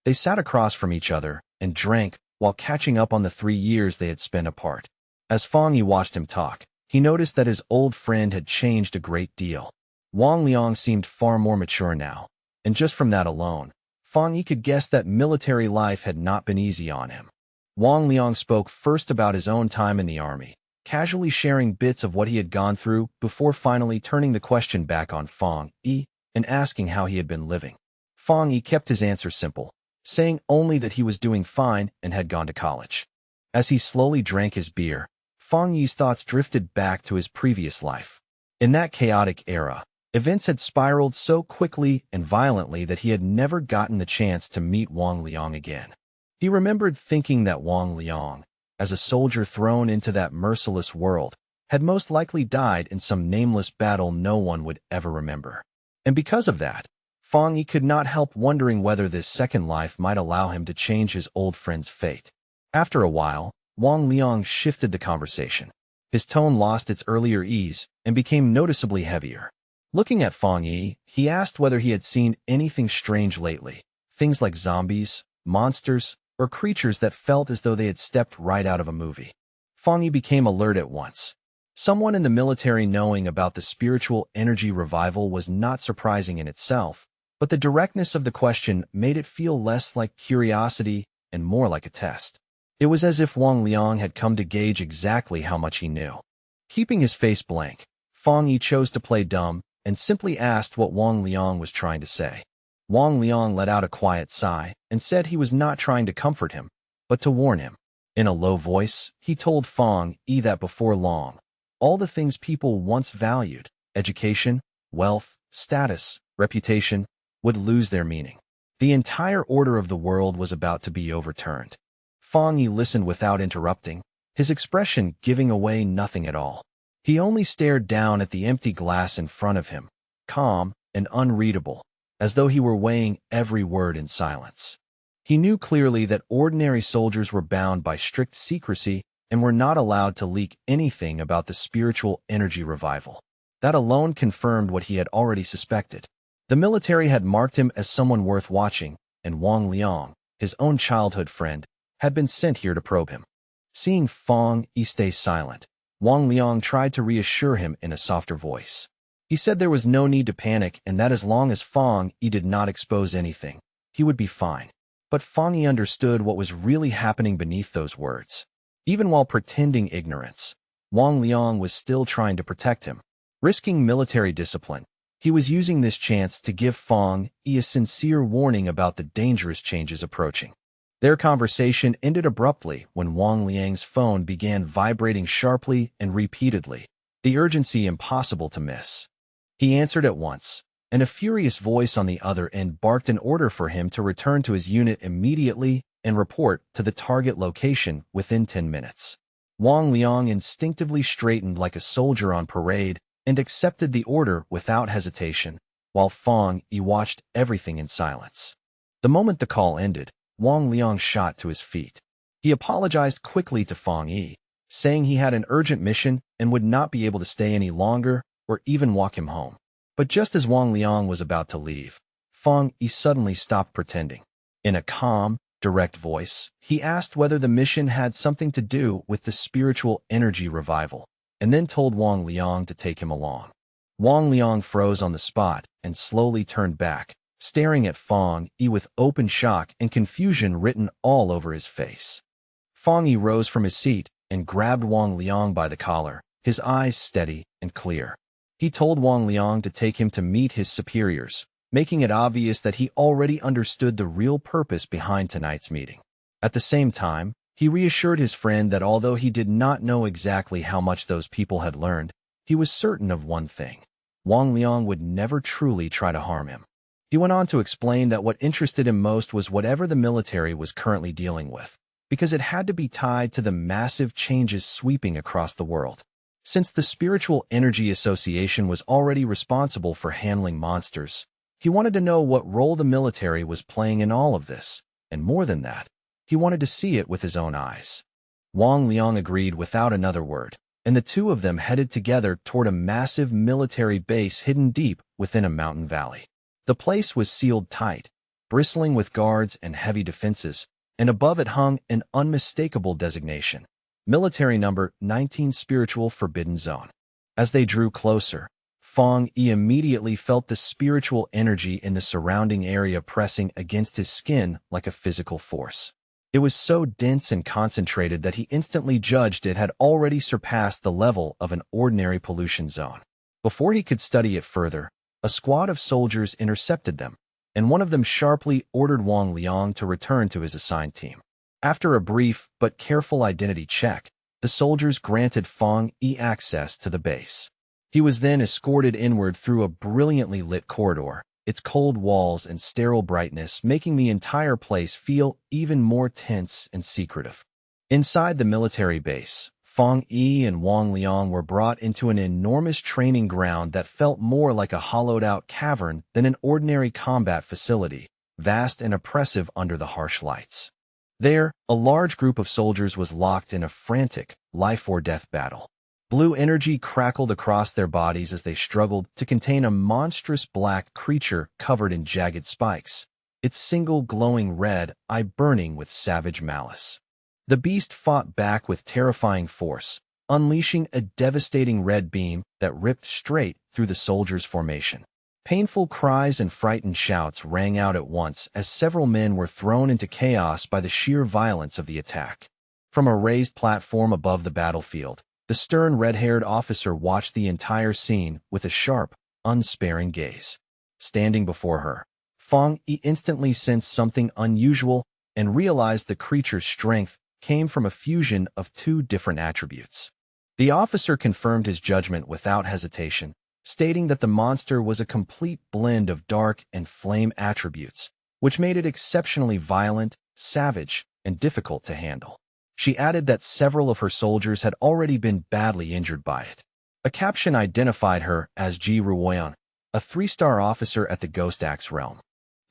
They sat across from each other and drank while catching up on the 3 years they had spent apart. As Fang Yi watched him talk, he noticed that his old friend had changed a great deal. Wang Liang seemed far more mature now, and just from that alone, Fang Yi could guess that military life had not been easy on him. Wang Liang spoke first about his own time in the army, casually sharing bits of what he had gone through before finally turning the question back on Fang Yi and asking how he had been living. Fang Yi kept his answer simple, saying only that he was doing fine and had gone to college. As he slowly drank his beer, Fang Yi's thoughts drifted back to his previous life. In that chaotic era, events had spiraled so quickly and violently that he had never gotten the chance to meet Wang Liang again. He remembered thinking that Wang Liang, as a soldier thrown into that merciless world, had most likely died in some nameless battle no one would ever remember. And because of that, Fang Yi could not help wondering whether this second life might allow him to change his old friend's fate. After a while, Wang Liang shifted the conversation. His tone lost its earlier ease and became noticeably heavier. Looking at Fang Yi, he asked whether he had seen anything strange lately, things like zombies, monsters, or creatures that felt as though they had stepped right out of a movie. Fang Yi became alert at once. Someone in the military knowing about the spiritual energy revival was not surprising in itself, but the directness of the question made it feel less like curiosity and more like a test. It was as if Wang Liang had come to gauge exactly how much he knew. Keeping his face blank, Fang Yi chose to play dumb and simply asked what Wang Liang was trying to say. Wang Liang let out a quiet sigh and said he was not trying to comfort him, but to warn him. In a low voice, he told Fang Yi that before long, all the things people once valued, education, wealth, status, reputation, would lose their meaning. The entire order of the world was about to be overturned. Fang Yi listened without interrupting, his expression giving away nothing at all. He only stared down at the empty glass in front of him, calm and unreadable, as though he were weighing every word in silence. He knew clearly that ordinary soldiers were bound by strict secrecy and were not allowed to leak anything about the spiritual energy revival. That alone confirmed what he had already suspected. The military had marked him as someone worth watching, and Wang Liang, his own childhood friend, had been sent here to probe him. Seeing Fang Yi stay silent, Wang Liang tried to reassure him in a softer voice. He said there was no need to panic and that as long as Fang Yi did not expose anything, he would be fine. But Fang Yi understood what was really happening beneath those words. Even while pretending ignorance, Wang Liang was still trying to protect him. Risking military discipline, he was using this chance to give Fang Yi a sincere warning about the dangerous changes approaching. Their conversation ended abruptly when Wang Liang's phone began vibrating sharply and repeatedly, the urgency impossible to miss. He answered at once, and a furious voice on the other end barked an order for him to return to his unit immediately and report to the target location within 10 minutes. Wang Liang instinctively straightened like a soldier on parade and accepted the order without hesitation, while Fang Yi watched everything in silence. The moment the call ended, Wang Liang shot to his feet. He apologized quickly to Fang Yi, saying he had an urgent mission and would not be able to stay any longer or even walk him home. But just as Wang Liang was about to leave, Fang Yi suddenly stopped pretending. In a calm, direct voice, he asked whether the mission had something to do with the spiritual energy revival, and then told Wang Liang to take him along. Wang Liang froze on the spot and slowly turned back, staring at Fang Yi with open shock and confusion written all over his face. Fang Yi rose from his seat and grabbed Wang Liang by the collar, his eyes steady and clear. He told Wang Liang to take him to meet his superiors, making it obvious that he already understood the real purpose behind tonight's meeting. At the same time, he reassured his friend that although he did not know exactly how much those people had learned, he was certain of one thing: Wang Liang would never truly try to harm him. He went on to explain that what interested him most was whatever the military was currently dealing with, because it had to be tied to the massive changes sweeping across the world. Since the Spiritual Energy Association was already responsible for handling monsters, he wanted to know what role the military was playing in all of this, and more than that, he wanted to see it with his own eyes. Wang Liang agreed without another word, and the two of them headed together toward a massive military base hidden deep within a mountain valley. The place was sealed tight, bristling with guards and heavy defenses, and above it hung an unmistakable designation: Military Number 19 Spiritual Forbidden Zone. As they drew closer, Fang Yi immediately felt the spiritual energy in the surrounding area pressing against his skin like a physical force. It was so dense and concentrated that he instantly judged it had already surpassed the level of an ordinary pollution zone. Before he could study it further, a squad of soldiers intercepted them, and one of them sharply ordered Wang Liang to return to his assigned team. After a brief but careful identity check, the soldiers granted Fang Yi access to the base. He was then escorted inward through a brilliantly lit corridor, its cold walls and sterile brightness making the entire place feel even more tense and secretive. Inside the military base, Fang Yi and Wang Liang were brought into an enormous training ground that felt more like a hollowed-out cavern than an ordinary combat facility, vast and oppressive under the harsh lights. There, a large group of soldiers was locked in a frantic, life-or-death battle. Blue energy crackled across their bodies as they struggled to contain a monstrous black creature covered in jagged spikes, its single glowing red eye burning with savage malice. The beast fought back with terrifying force, unleashing a devastating red beam that ripped straight through the soldiers' formation. Painful cries and frightened shouts rang out at once as several men were thrown into chaos by the sheer violence of the attack. From a raised platform above the battlefield, the stern red-haired officer watched the entire scene with a sharp, unsparing gaze. Standing before her, Fang Yi instantly sensed something unusual and realized the creature's strength came from a fusion of two different attributes. The officer confirmed his judgment without hesitation, stating that the monster was a complete blend of dark and flame attributes, which made it exceptionally violent, savage, and difficult to handle. She added that several of her soldiers had already been badly injured by it. A caption identified her as Ji Ruoyan, a 3-star officer at the Ghost Axe realm.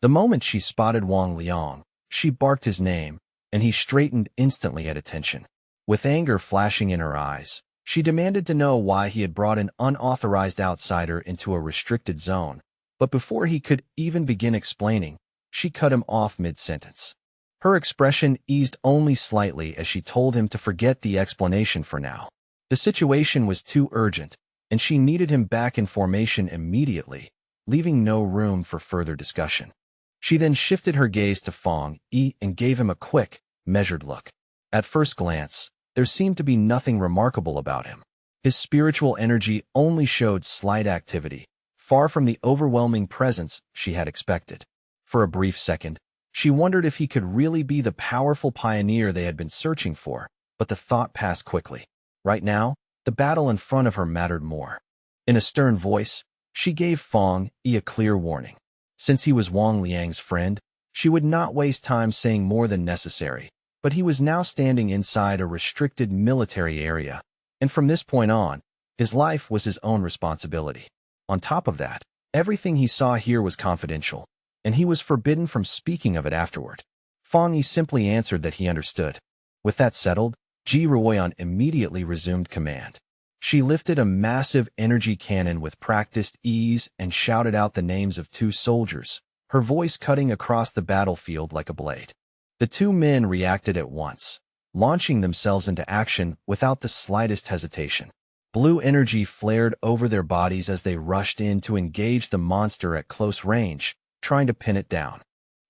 The moment she spotted Wang Liang, she barked his name, and he straightened instantly at attention. With anger flashing in her eyes, she demanded to know why he had brought an unauthorized outsider into a restricted zone, but before he could even begin explaining, she cut him off mid-sentence. Her expression eased only slightly as she told him to forget the explanation for now. The situation was too urgent, and she needed him back in formation immediately, leaving no room for further discussion. She then shifted her gaze to Fang Yi and gave him a quick, measured look. At first glance, there seemed to be nothing remarkable about him. His spiritual energy only showed slight activity, far from the overwhelming presence she had expected. For a brief second, she wondered if he could really be the powerful pioneer they had been searching for, but the thought passed quickly. Right now, the battle in front of her mattered more. In a stern voice, she gave Fang Yi a clear warning. Since he was Wang Liang's friend, she would not waste time saying more than necessary, but he was now standing inside a restricted military area, and from this point on, his life was his own responsibility. On top of that, everything he saw here was confidential, and he was forbidden from speaking of it afterward. Fang Yi simply answered that he understood. With that settled, Ji Ruoyan immediately resumed command. She lifted a massive energy cannon with practiced ease and shouted out the names of 2 soldiers, her voice cutting across the battlefield like a blade. The 2 men reacted at once, launching themselves into action without the slightest hesitation. Blue energy flared over their bodies as they rushed in to engage the monster at close range, trying to pin it down.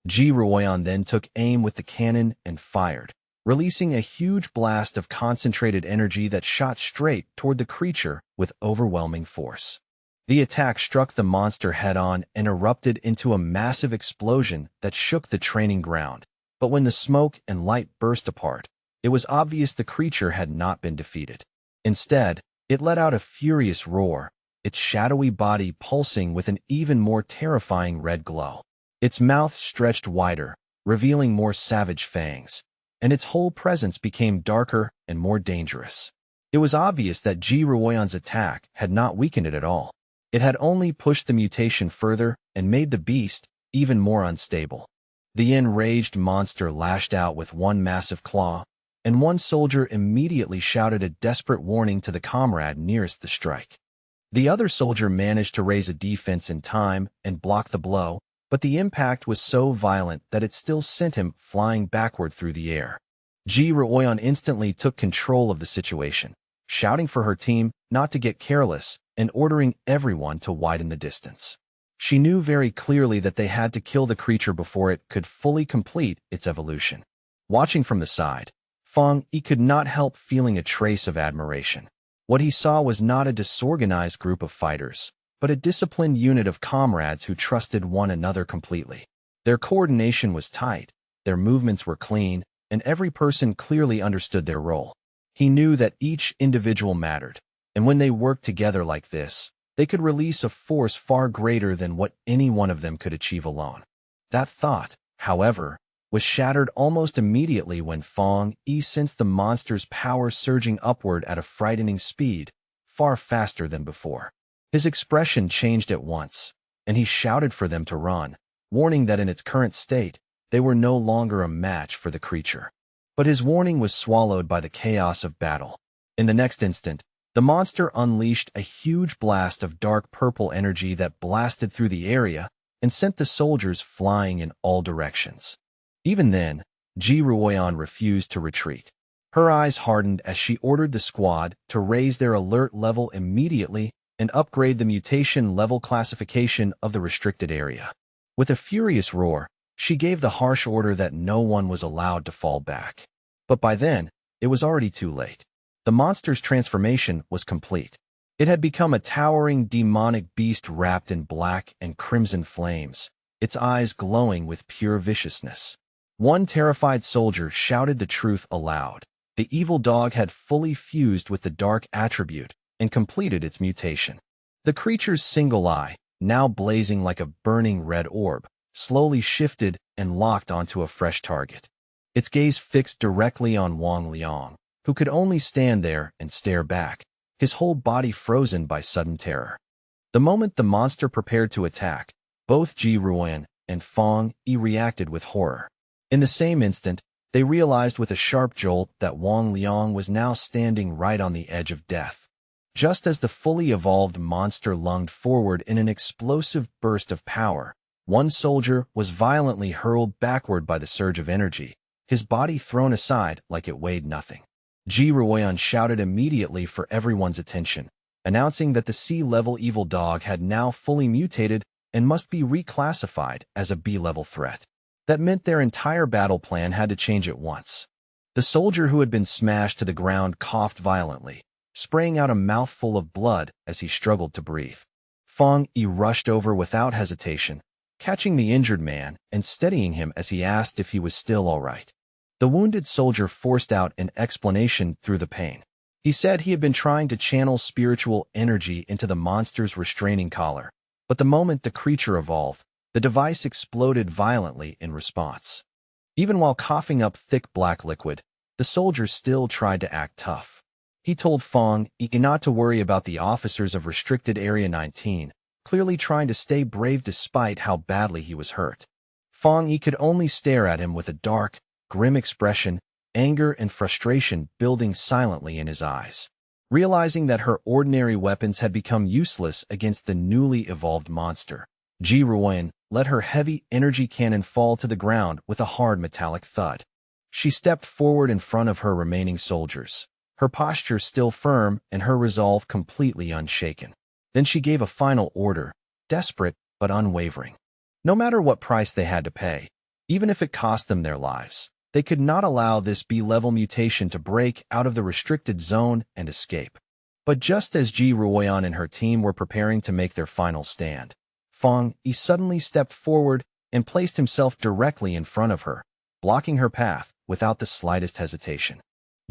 Ji Ruoyan then took aim with the cannon and fired, releasing a huge blast of concentrated energy that shot straight toward the creature with overwhelming force. The attack struck the monster head-on and erupted into a massive explosion that shook the training ground. But when the smoke and light burst apart, it was obvious the creature had not been defeated. Instead, it let out a furious roar, its shadowy body pulsing with an even more terrifying red glow. Its mouth stretched wider, revealing more savage fangs, and its whole presence became darker and more dangerous. It was obvious that Ji Ruoyan's attack had not weakened it at all. It had only pushed the mutation further and made the beast even more unstable. The enraged monster lashed out with one massive claw, and one soldier immediately shouted a desperate warning to the comrade nearest the strike. The other soldier managed to raise a defense in time and block the blow, but the impact was so violent that it still sent him flying backward through the air. Ji Ruoyan instantly took control of the situation, shouting for her team not to get careless and ordering everyone to widen the distance. She knew very clearly that they had to kill the creature before it could fully complete its evolution. Watching from the side, Fong Yi could not help feeling a trace of admiration. What he saw was not a disorganized group of fighters, but a disciplined unit of comrades who trusted one another completely. Their coordination was tight, their movements were clean, and every person clearly understood their role. He knew that each individual mattered, and when they worked together like this, they could release a force far greater than what any one of them could achieve alone. That thought, however, was shattered almost immediately when Fong Yi sensed the monster's power surging upward at a frightening speed, far faster than before. His expression changed at once, and he shouted for them to run, warning that in its current state, they were no longer a match for the creature. But his warning was swallowed by the chaos of battle. In the next instant, the monster unleashed a huge blast of dark purple energy that blasted through the area and sent the soldiers flying in all directions. Even then, Ji Ruoyan refused to retreat. Her eyes hardened as she ordered the squad to raise their alert level immediately and upgrade the mutation level classification of the restricted area. With a furious roar, she gave the harsh order that no one was allowed to fall back. But by then, it was already too late. The monster's transformation was complete. It had become a towering demonic beast wrapped in black and crimson flames, its eyes glowing with pure viciousness. One terrified soldier shouted the truth aloud. The evil dog had fully fused with the dark attribute and completed its mutation. The creature's single eye, now blazing like a burning red orb, slowly shifted and locked onto a fresh target. Its gaze fixed directly on Wang Liang, who could only stand there and stare back, his whole body frozen by sudden terror. The moment the monster prepared to attack, both Ji Ruoyan and Fong Yi reacted with horror. In the same instant, they realized with a sharp jolt that Wang Liang was now standing right on the edge of death. Just as the fully evolved monster lunged forward in an explosive burst of power, one soldier was violently hurled backward by the surge of energy, his body thrown aside like it weighed nothing. Ji Ruoyan shouted immediately for everyone's attention, announcing that the C-level evil dog had now fully mutated and must be reclassified as a B-level threat. That meant their entire battle plan had to change at once. The soldier who had been smashed to the ground coughed violently, spraying out a mouthful of blood as he struggled to breathe. Fong Yi rushed over without hesitation, catching the injured man and steadying him as he asked if he was still all right. The wounded soldier forced out an explanation through the pain. He said he had been trying to channel spiritual energy into the monster's restraining collar, but the moment the creature evolved, the device exploded violently in response. Even while coughing up thick black liquid, the soldier still tried to act tough. He told Fong Yi not to worry about the officers of Restricted Area 19, clearly trying to stay brave despite how badly he was hurt. Fong Yi could only stare at him with a dark, grim expression, anger and frustration building silently in his eyes. Realizing that her ordinary weapons had become useless against the newly evolved monster, Ji Ruoyan let her heavy energy cannon fall to the ground with a hard metallic thud. She stepped forward in front of her remaining soldiers, her posture still firm and her resolve completely unshaken. Then she gave a final order, desperate but unwavering. No matter what price they had to pay, even if it cost them their lives, they could not allow this B-level mutation to break out of the restricted zone and escape. But just as Ji Ruoyan and her team were preparing to make their final stand, Fong Yi suddenly stepped forward and placed himself directly in front of her, blocking her path without the slightest hesitation.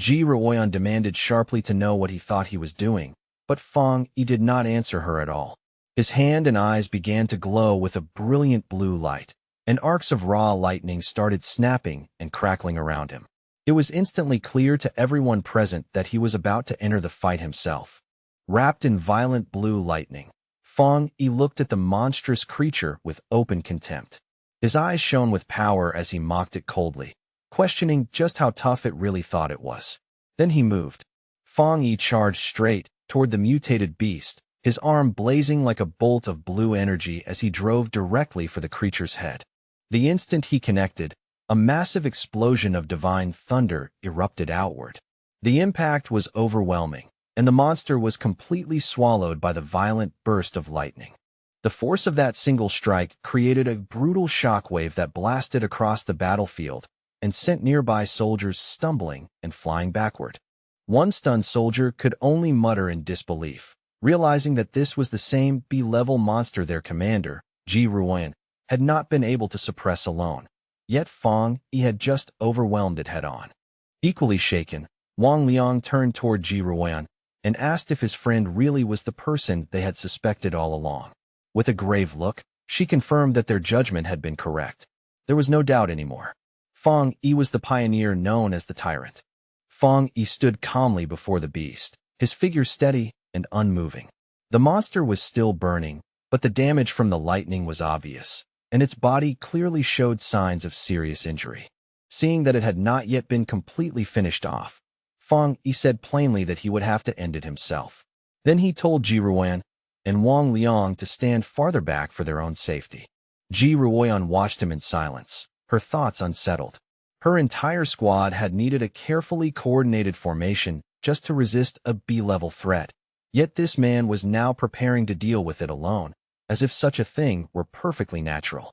Ji Ruoyan demanded sharply to know what he thought he was doing, but Fong Yi did not answer her at all. His hand and eyes began to glow with a brilliant blue light, and arcs of raw lightning started snapping and crackling around him. It was instantly clear to everyone present that he was about to enter the fight himself. Wrapped in violent blue lightning, Fong Yi looked at the monstrous creature with open contempt. His eyes shone with power as he mocked it coldly, questioning just how tough it really thought it was. Then he moved. Fong Yi charged straight toward the mutated beast, his arm blazing like a bolt of blue energy as he drove directly for the creature's head. The instant he connected, a massive explosion of divine thunder erupted outward. The impact was overwhelming, and the monster was completely swallowed by the violent burst of lightning. The force of that single strike created a brutal shockwave that blasted across the battlefield, and sent nearby soldiers stumbling and flying backward. One stunned soldier could only mutter in disbelief, realizing that this was the same B-level monster their commander, Ji Ruoyan, had not been able to suppress alone. Yet Fong Yi had just overwhelmed it head-on. Equally shaken, Wang Liang turned toward Ji Ruoyan and asked if his friend really was the person they had suspected all along. With a grave look, she confirmed that their judgment had been correct. There was no doubt anymore. Fong Yi was the pioneer known as the Tyrant. Fong Yi stood calmly before the beast, his figure steady and unmoving. The monster was still burning, but the damage from the lightning was obvious, and its body clearly showed signs of serious injury. Seeing that it had not yet been completely finished off, Fong Yi said plainly that he would have to end it himself. Then he told Ji Ruoyan and Wang Liang to stand farther back for their own safety. Ji Ruoyan watched him in silence, her thoughts unsettled. Her entire squad had needed a carefully coordinated formation just to resist a B-level threat. Yet this man was now preparing to deal with it alone, as if such a thing were perfectly natural.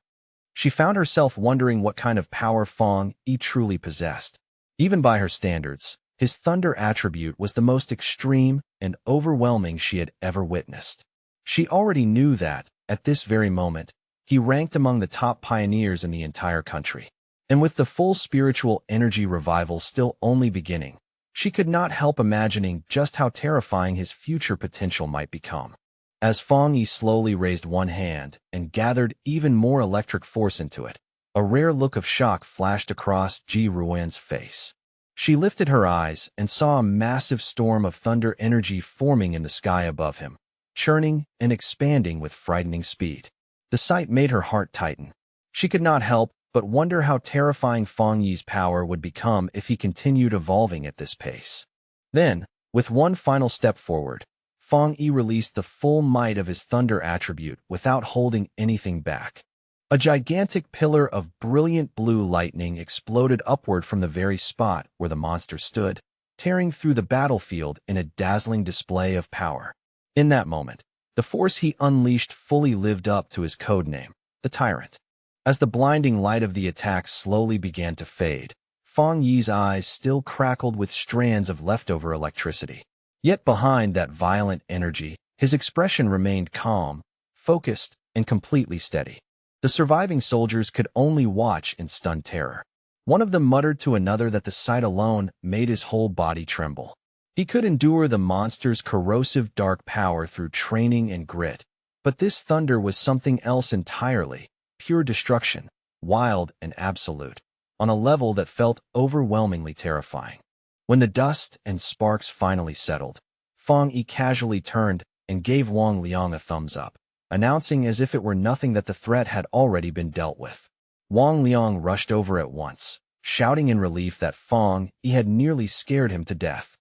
She found herself wondering what kind of power Fong Yi truly possessed. Even by her standards, his thunder attribute was the most extreme and overwhelming she had ever witnessed. She already knew that, at this very moment, he ranked among the top pioneers in the entire country. And with the full spiritual energy revival still only beginning, she could not help imagining just how terrifying his future potential might become. As Fong Yi slowly raised one hand and gathered even more electric force into it, a rare look of shock flashed across Ji Ruoyan's face. She lifted her eyes and saw a massive storm of thunder energy forming in the sky above him, churning and expanding with frightening speed. The sight made her heart tighten. She could not help but wonder how terrifying Fong Yi's power would become if he continued evolving at this pace. Then, with one final step forward, Fong Yi released the full might of his thunder attribute without holding anything back. A gigantic pillar of brilliant blue lightning exploded upward from the very spot where the monster stood, tearing through the battlefield in a dazzling display of power. In that moment, the force he unleashed fully lived up to his codename, the Tyrant. As the blinding light of the attack slowly began to fade, Fong Yi's eyes still crackled with strands of leftover electricity. Yet behind that violent energy, his expression remained calm, focused, and completely steady. The surviving soldiers could only watch in stunned terror. One of them muttered to another that the sight alone made his whole body tremble. He could endure the monster's corrosive dark power through training and grit, but this thunder was something else entirely, pure destruction, wild and absolute, on a level that felt overwhelmingly terrifying. When the dust and sparks finally settled, Fong Yi casually turned and gave Wang Liang a thumbs up, announcing as if it were nothing that the threat had already been dealt with. Wang Liang rushed over at once, shouting in relief that Fong Yi had nearly scared him to death.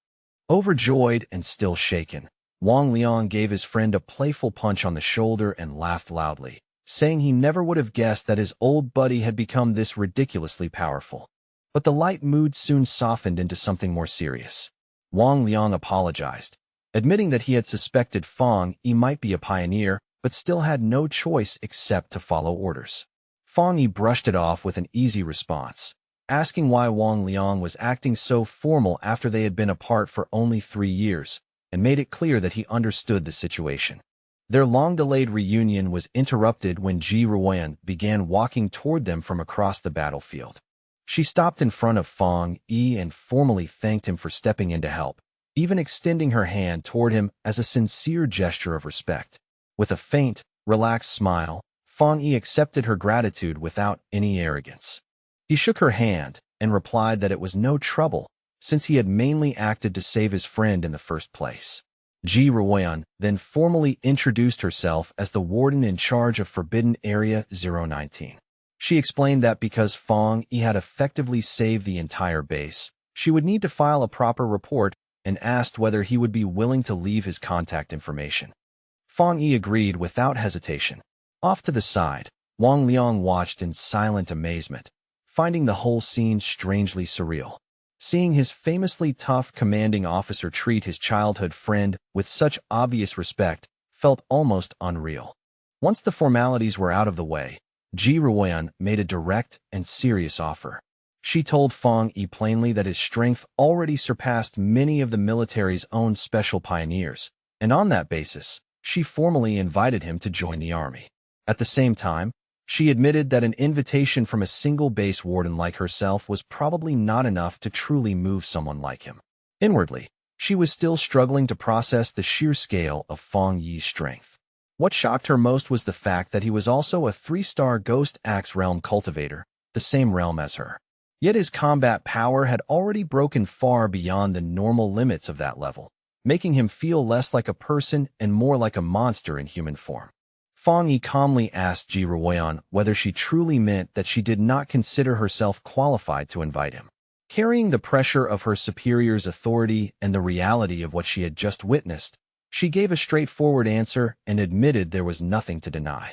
Overjoyed and still shaken, Wang Liang gave his friend a playful punch on the shoulder and laughed loudly, saying he never would have guessed that his old buddy had become this ridiculously powerful. But the light mood soon softened into something more serious. Wang Liang apologized, admitting that he had suspected Fong Yi might be a pioneer, but still had no choice except to follow orders. Fong Yi brushed it off with an easy response, asking why Wang Liang was acting so formal after they had been apart for only 3 years, and made it clear that he understood the situation. Their long-delayed reunion was interrupted when Ji Ruoyan began walking toward them from across the battlefield. She stopped in front of Fong Yi and formally thanked him for stepping in to help, even extending her hand toward him as a sincere gesture of respect. With a faint, relaxed smile, Fong Yi accepted her gratitude without any arrogance. He shook her hand and replied that it was no trouble, since he had mainly acted to save his friend in the first place. Ji Ruoyan then formally introduced herself as the warden in charge of Forbidden Area 019. She explained that because Fong Yi had effectively saved the entire base, she would need to file a proper report and asked whether he would be willing to leave his contact information. Fong Yi agreed without hesitation. Off to the side, Wang Liang watched in silent amazement, finding the whole scene strangely surreal. Seeing his famously tough commanding officer treat his childhood friend with such obvious respect felt almost unreal. Once the formalities were out of the way, Ji Ruoyan made a direct and serious offer. She told Fong Yi plainly that his strength already surpassed many of the military's own special pioneers, and on that basis, she formally invited him to join the army. At the same time, she admitted that an invitation from a single base warden like herself was probably not enough to truly move someone like him. Inwardly, she was still struggling to process the sheer scale of Fong Yi's strength. What shocked her most was the fact that he was also a 3-star Ghost Axe Realm cultivator, the same realm as her. Yet his combat power had already broken far beyond the normal limits of that level, making him feel less like a person and more like a monster in human form. Fong Yi calmly asked Ji Ruoyan whether she truly meant that she did not consider herself qualified to invite him. Carrying the pressure of her superior's authority and the reality of what she had just witnessed, she gave a straightforward answer and admitted there was nothing to deny.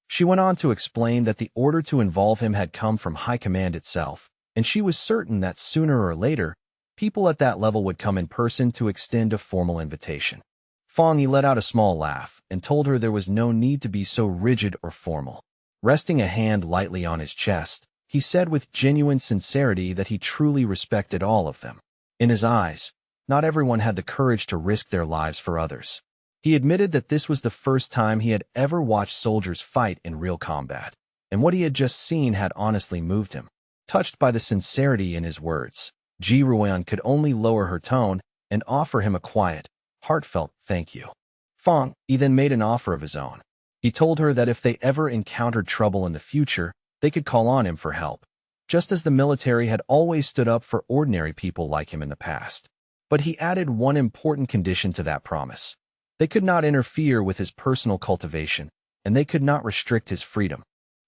She went on to explain that the order to involve him had come from High Command itself, and she was certain that sooner or later, people at that level would come in person to extend a formal invitation. Fong Yi let out a small laugh and told her there was no need to be so rigid or formal. Resting a hand lightly on his chest, he said with genuine sincerity that he truly respected all of them. In his eyes, not everyone had the courage to risk their lives for others. He admitted that this was the first time he had ever watched soldiers fight in real combat, and what he had just seen had honestly moved him. Touched by the sincerity in his words, Ji Ruoyan could only lower her tone and offer him a quiet, heartfelt thank you. Fong Yi then made an offer of his own. He told her that if they ever encountered trouble in the future, they could call on him for help, just as the military had always stood up for ordinary people like him in the past. But he added one important condition to that promise. They could not interfere with his personal cultivation, and they could not restrict his freedom.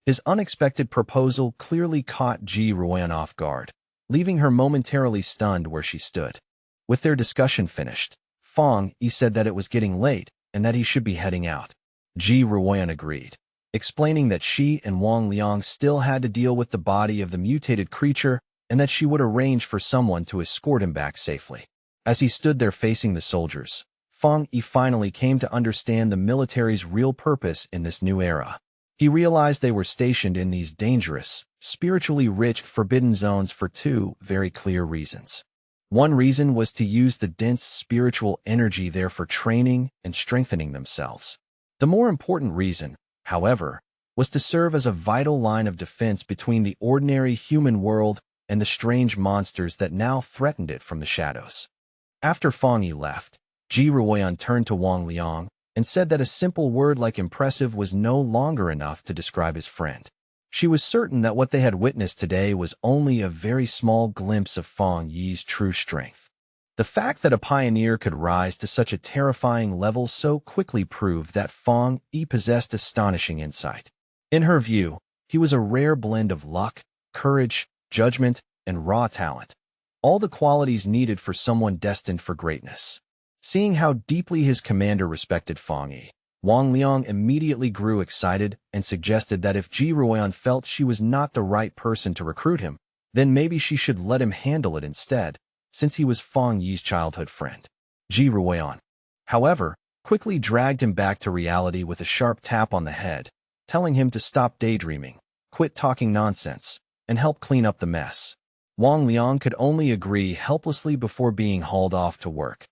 His unexpected proposal clearly caught Ji Ruoyan off guard, leaving her momentarily stunned where she stood. With their discussion finished, Fong Yi said that it was getting late and that he should be heading out. Ji Ruoyan agreed, explaining that she and Wang Liang still had to deal with the body of the mutated creature and that she would arrange for someone to escort him back safely. As he stood there facing the soldiers, Fong Yi finally came to understand the military's real purpose in this new era. He realized they were stationed in these dangerous, spiritually rich forbidden zones for two very clear reasons. One reason was to use the dense spiritual energy there for training and strengthening themselves. The more important reason, however, was to serve as a vital line of defense between the ordinary human world and the strange monsters that now threatened it from the shadows. After Fong Yi left, Ji Ruoyan turned to Wang Liang and said that a simple word like impressive was no longer enough to describe his friend. She was certain that what they had witnessed today was only a very small glimpse of Fong Yi's true strength. The fact that a pioneer could rise to such a terrifying level so quickly proved that Fong Yi possessed astonishing insight. In her view, he was a rare blend of luck, courage, judgment, and raw talent, all the qualities needed for someone destined for greatness. Seeing how deeply his commander respected Fong Yi, Wang Liang immediately grew excited and suggested that if Ji Ruoyan felt she was not the right person to recruit him, then maybe she should let him handle it instead, since he was Fong Yi's childhood friend. Ji Ruoyan, however, quickly dragged him back to reality with a sharp tap on the head, telling him to stop daydreaming, quit talking nonsense, and help clean up the mess. Wang Liang could only agree helplessly before being hauled off to work.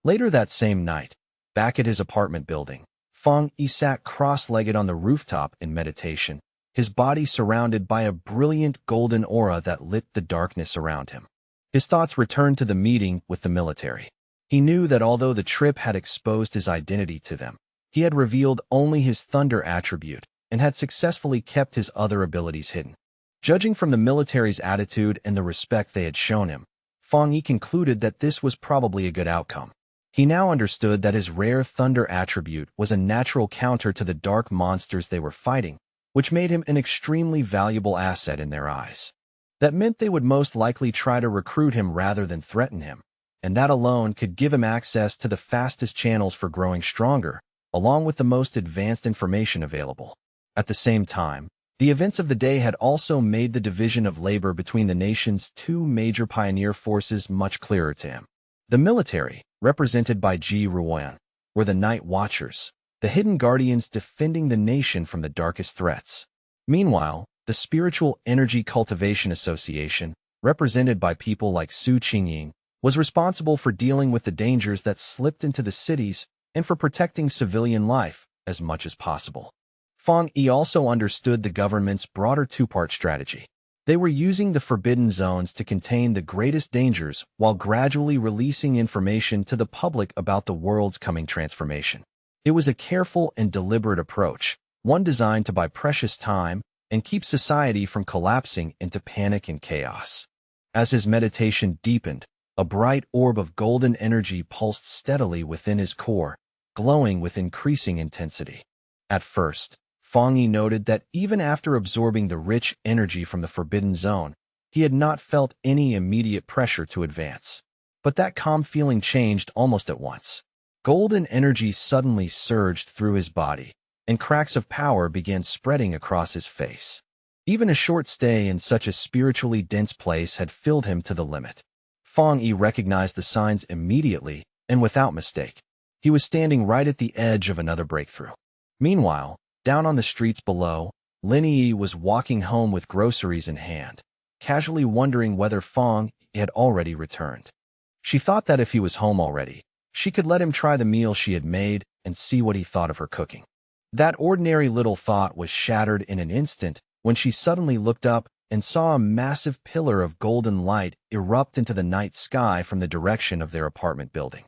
Later that same night, back at his apartment building, Fong Yi sat cross-legged on the rooftop in meditation, his body surrounded by a brilliant golden aura that lit the darkness around him. His thoughts returned to the meeting with the military. He knew that although the trip had exposed his identity to them, he had revealed only his thunder attribute and had successfully kept his other abilities hidden. Judging from the military's attitude and the respect they had shown him, Fong Yi concluded that this was probably a good outcome. He now understood that his rare thunder attribute was a natural counter to the dark monsters they were fighting, which made him an extremely valuable asset in their eyes. That meant they would most likely try to recruit him rather than threaten him, and that alone could give him access to the fastest channels for growing stronger, along with the most advanced information available. At the same time, the events of the day had also made the division of labor between the nation's two major pioneer forces much clearer to him. The military, represented by Ji Ruoyan, were the Night Watchers, the hidden guardians defending the nation from the darkest threats. Meanwhile, the Spiritual Energy Cultivation Association, represented by people like Su Qingying, was responsible for dealing with the dangers that slipped into the cities and for protecting civilian life as much as possible. Fang Yi also understood the government's broader two-part strategy. They were using the forbidden zones to contain the greatest dangers while gradually releasing information to the public about the world's coming transformation. It was a careful and deliberate approach, one designed to buy precious time and keep society from collapsing into panic and chaos. As his meditation deepened, a bright orb of golden energy pulsed steadily within his core, glowing with increasing intensity. At first, Fang Yi noted that even after absorbing the rich energy from the Forbidden Zone, he had not felt any immediate pressure to advance. But that calm feeling changed almost at once. Golden energy suddenly surged through his body, and cracks of power began spreading across his face. Even a short stay in such a spiritually dense place had filled him to the limit. Fang Yi recognized the signs immediately and without mistake. He was standing right at the edge of another breakthrough. Meanwhile, down on the streets below, Lin Yi was walking home with groceries in hand, casually wondering whether Fang had already returned. She thought that if he was home already, she could let him try the meal she had made and see what he thought of her cooking. That ordinary little thought was shattered in an instant when she suddenly looked up and saw a massive pillar of golden light erupt into the night sky from the direction of their apartment building.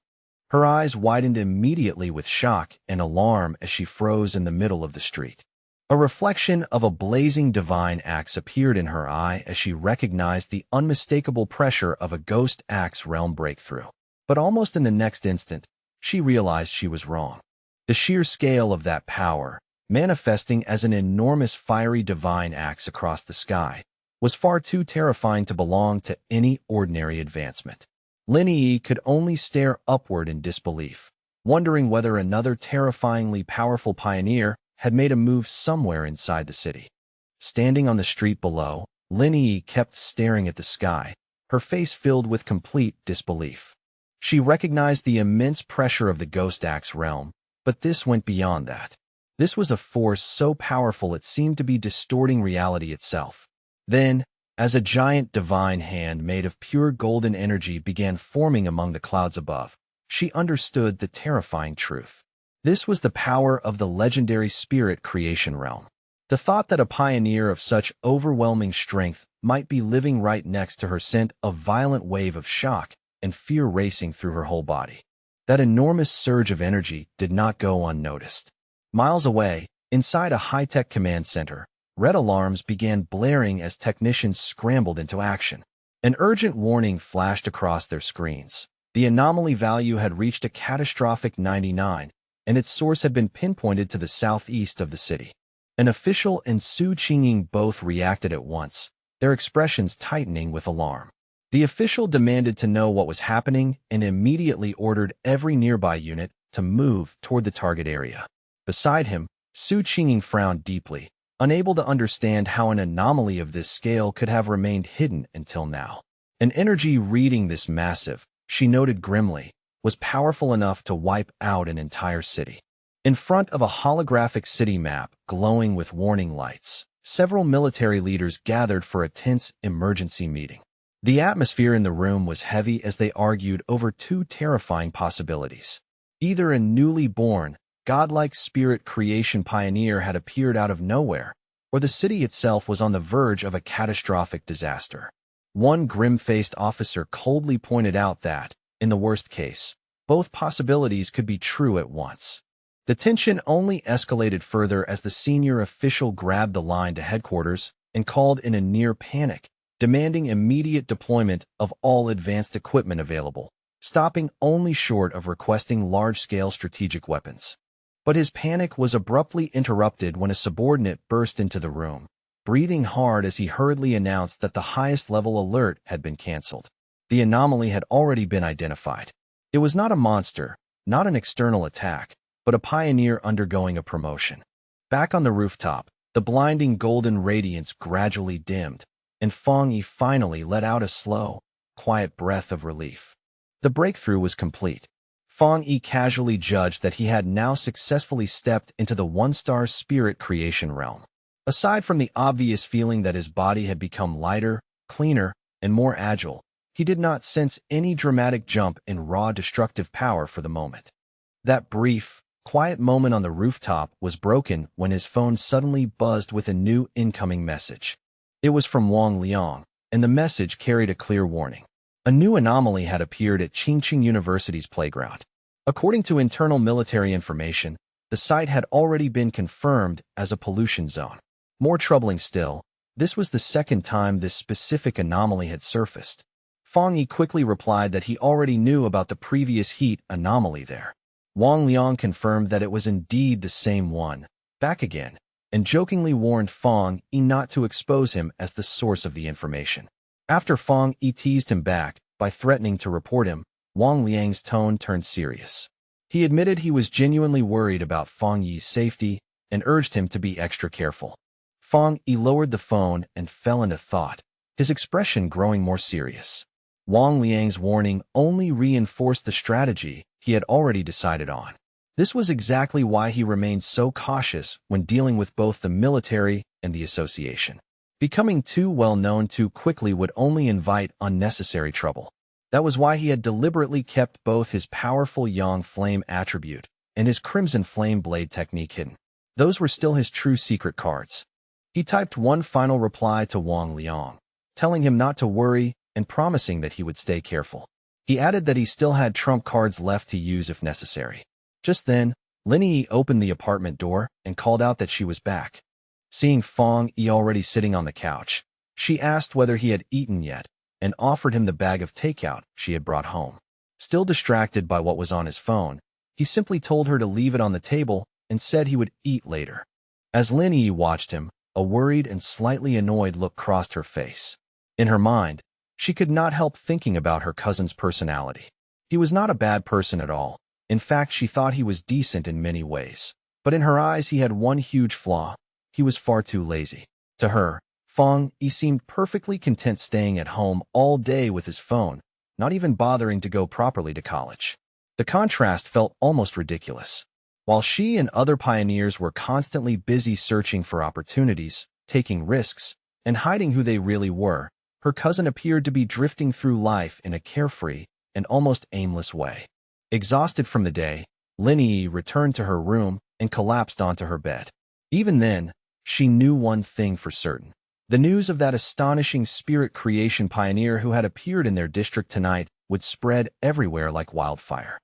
Her eyes widened immediately with shock and alarm as she froze in the middle of the street. A reflection of a blazing divine axe appeared in her eye as she recognized the unmistakable pressure of a ghost axe realm breakthrough. But almost in the next instant, she realized she was wrong. The sheer scale of that power, manifesting as an enormous fiery divine axe across the sky, was far too terrifying to belong to any ordinary advancement. Lin Yi could only stare upward in disbelief, wondering whether another terrifyingly powerful pioneer had made a move somewhere inside the city. Standing on the street below, Lin Yi kept staring at the sky, her face filled with complete disbelief. She recognized the immense pressure of the Ghost Axe realm, but this went beyond that. This was a force so powerful it seemed to be distorting reality itself. Then, as a giant divine hand made of pure golden energy began forming among the clouds above, she understood the terrifying truth. This was the power of the legendary spirit creation realm. The thought that a pioneer of such overwhelming strength might be living right next to her sent a violent wave of shock and fear racing through her whole body. That enormous surge of energy did not go unnoticed. Miles away, inside a high-tech command center, red alarms began blaring as technicians scrambled into action. An urgent warning flashed across their screens. The anomaly value had reached a catastrophic 99, and its source had been pinpointed to the southeast of the city. An official and Su Qingying both reacted at once, their expressions tightening with alarm. The official demanded to know what was happening and immediately ordered every nearby unit to move toward the target area. Beside him, Su Qingying frowned deeply, unable to understand how an anomaly of this scale could have remained hidden until now. An energy reading this massive, she noted grimly, was powerful enough to wipe out an entire city. In front of a holographic city map glowing with warning lights, several military leaders gathered for a tense emergency meeting. The atmosphere in the room was heavy as they argued over two terrifying possibilities. Either a newly born, godlike spirit creation pioneer had appeared out of nowhere, or the city itself was on the verge of a catastrophic disaster. One grim-faced officer coldly pointed out that, in the worst case, both possibilities could be true at once. The tension only escalated further as the senior official grabbed the line to headquarters and called in a near panic, demanding immediate deployment of all advanced equipment available, stopping only short of requesting large-scale strategic weapons. But his panic was abruptly interrupted when a subordinate burst into the room, breathing hard as he hurriedly announced that the highest-level alert had been canceled. The anomaly had already been identified. It was not a monster, not an external attack, but a pioneer undergoing a promotion. Back on the rooftop, the blinding golden radiance gradually dimmed, and Fang Yi finally let out a slow, quiet breath of relief. The breakthrough was complete. Fang Yi casually judged that he had now successfully stepped into the one-star spirit creation realm. Aside from the obvious feeling that his body had become lighter, cleaner, and more agile. He did not sense any dramatic jump in raw destructive power for the moment. That brief, quiet moment on the rooftop was broken when his phone suddenly buzzed with a new incoming message. It was from Wang Liang, and the message carried a clear warning. A new anomaly had appeared at Qingqing University's playground. According to internal military information, the site had already been confirmed as a pollution zone. More troubling still, this was the second time this specific anomaly had surfaced. Fang Yi quickly replied that he already knew about the previous heat anomaly there. Wang Liang confirmed that it was indeed the same one, back again, and jokingly warned Fang Yi not to expose him as the source of the information. After Fang Yi teased him back by threatening to report him, Wang Liang's tone turned serious. He admitted he was genuinely worried about Fang Yi's safety and urged him to be extra careful. Fang Yi lowered the phone and fell into thought, his expression growing more serious. Wang Liang's warning only reinforced the strategy he had already decided on. This was exactly why he remained so cautious when dealing with both the military and the association. Becoming too well known too quickly would only invite unnecessary trouble. That was why he had deliberately kept both his powerful Yang Flame attribute and his Crimson Flame Blade technique hidden. Those were still his true secret cards. He typed one final reply to Wang Liang, telling him not to worry and promising that he would stay careful. He added that he still had trump cards left to use if necessary. Just then, Lin Yi opened the apartment door and called out that she was back. Seeing Fang Yi already sitting on the couch, she asked whether he had eaten yet and offered him the bag of takeout she had brought home. Still distracted by what was on his phone, he simply told her to leave it on the table and said he would eat later. As Lin Yi watched him, a worried and slightly annoyed look crossed her face. In her mind, she could not help thinking about her cousin's personality. He was not a bad person at all. In fact, she thought he was decent in many ways. But in her eyes, he had one huge flaw. He was far too lazy. To her, Fang Yi seemed perfectly content staying at home all day with his phone, not even bothering to go properly to college. The contrast felt almost ridiculous. While she and other pioneers were constantly busy searching for opportunities, taking risks, and hiding who they really were, her cousin appeared to be drifting through life in a carefree and almost aimless way. Exhausted from the day, Lin Yi returned to her room and collapsed onto her bed. Even then, she knew one thing for certain. The news of that astonishing spirit creation pioneer who had appeared in their district tonight would spread everywhere like wildfire.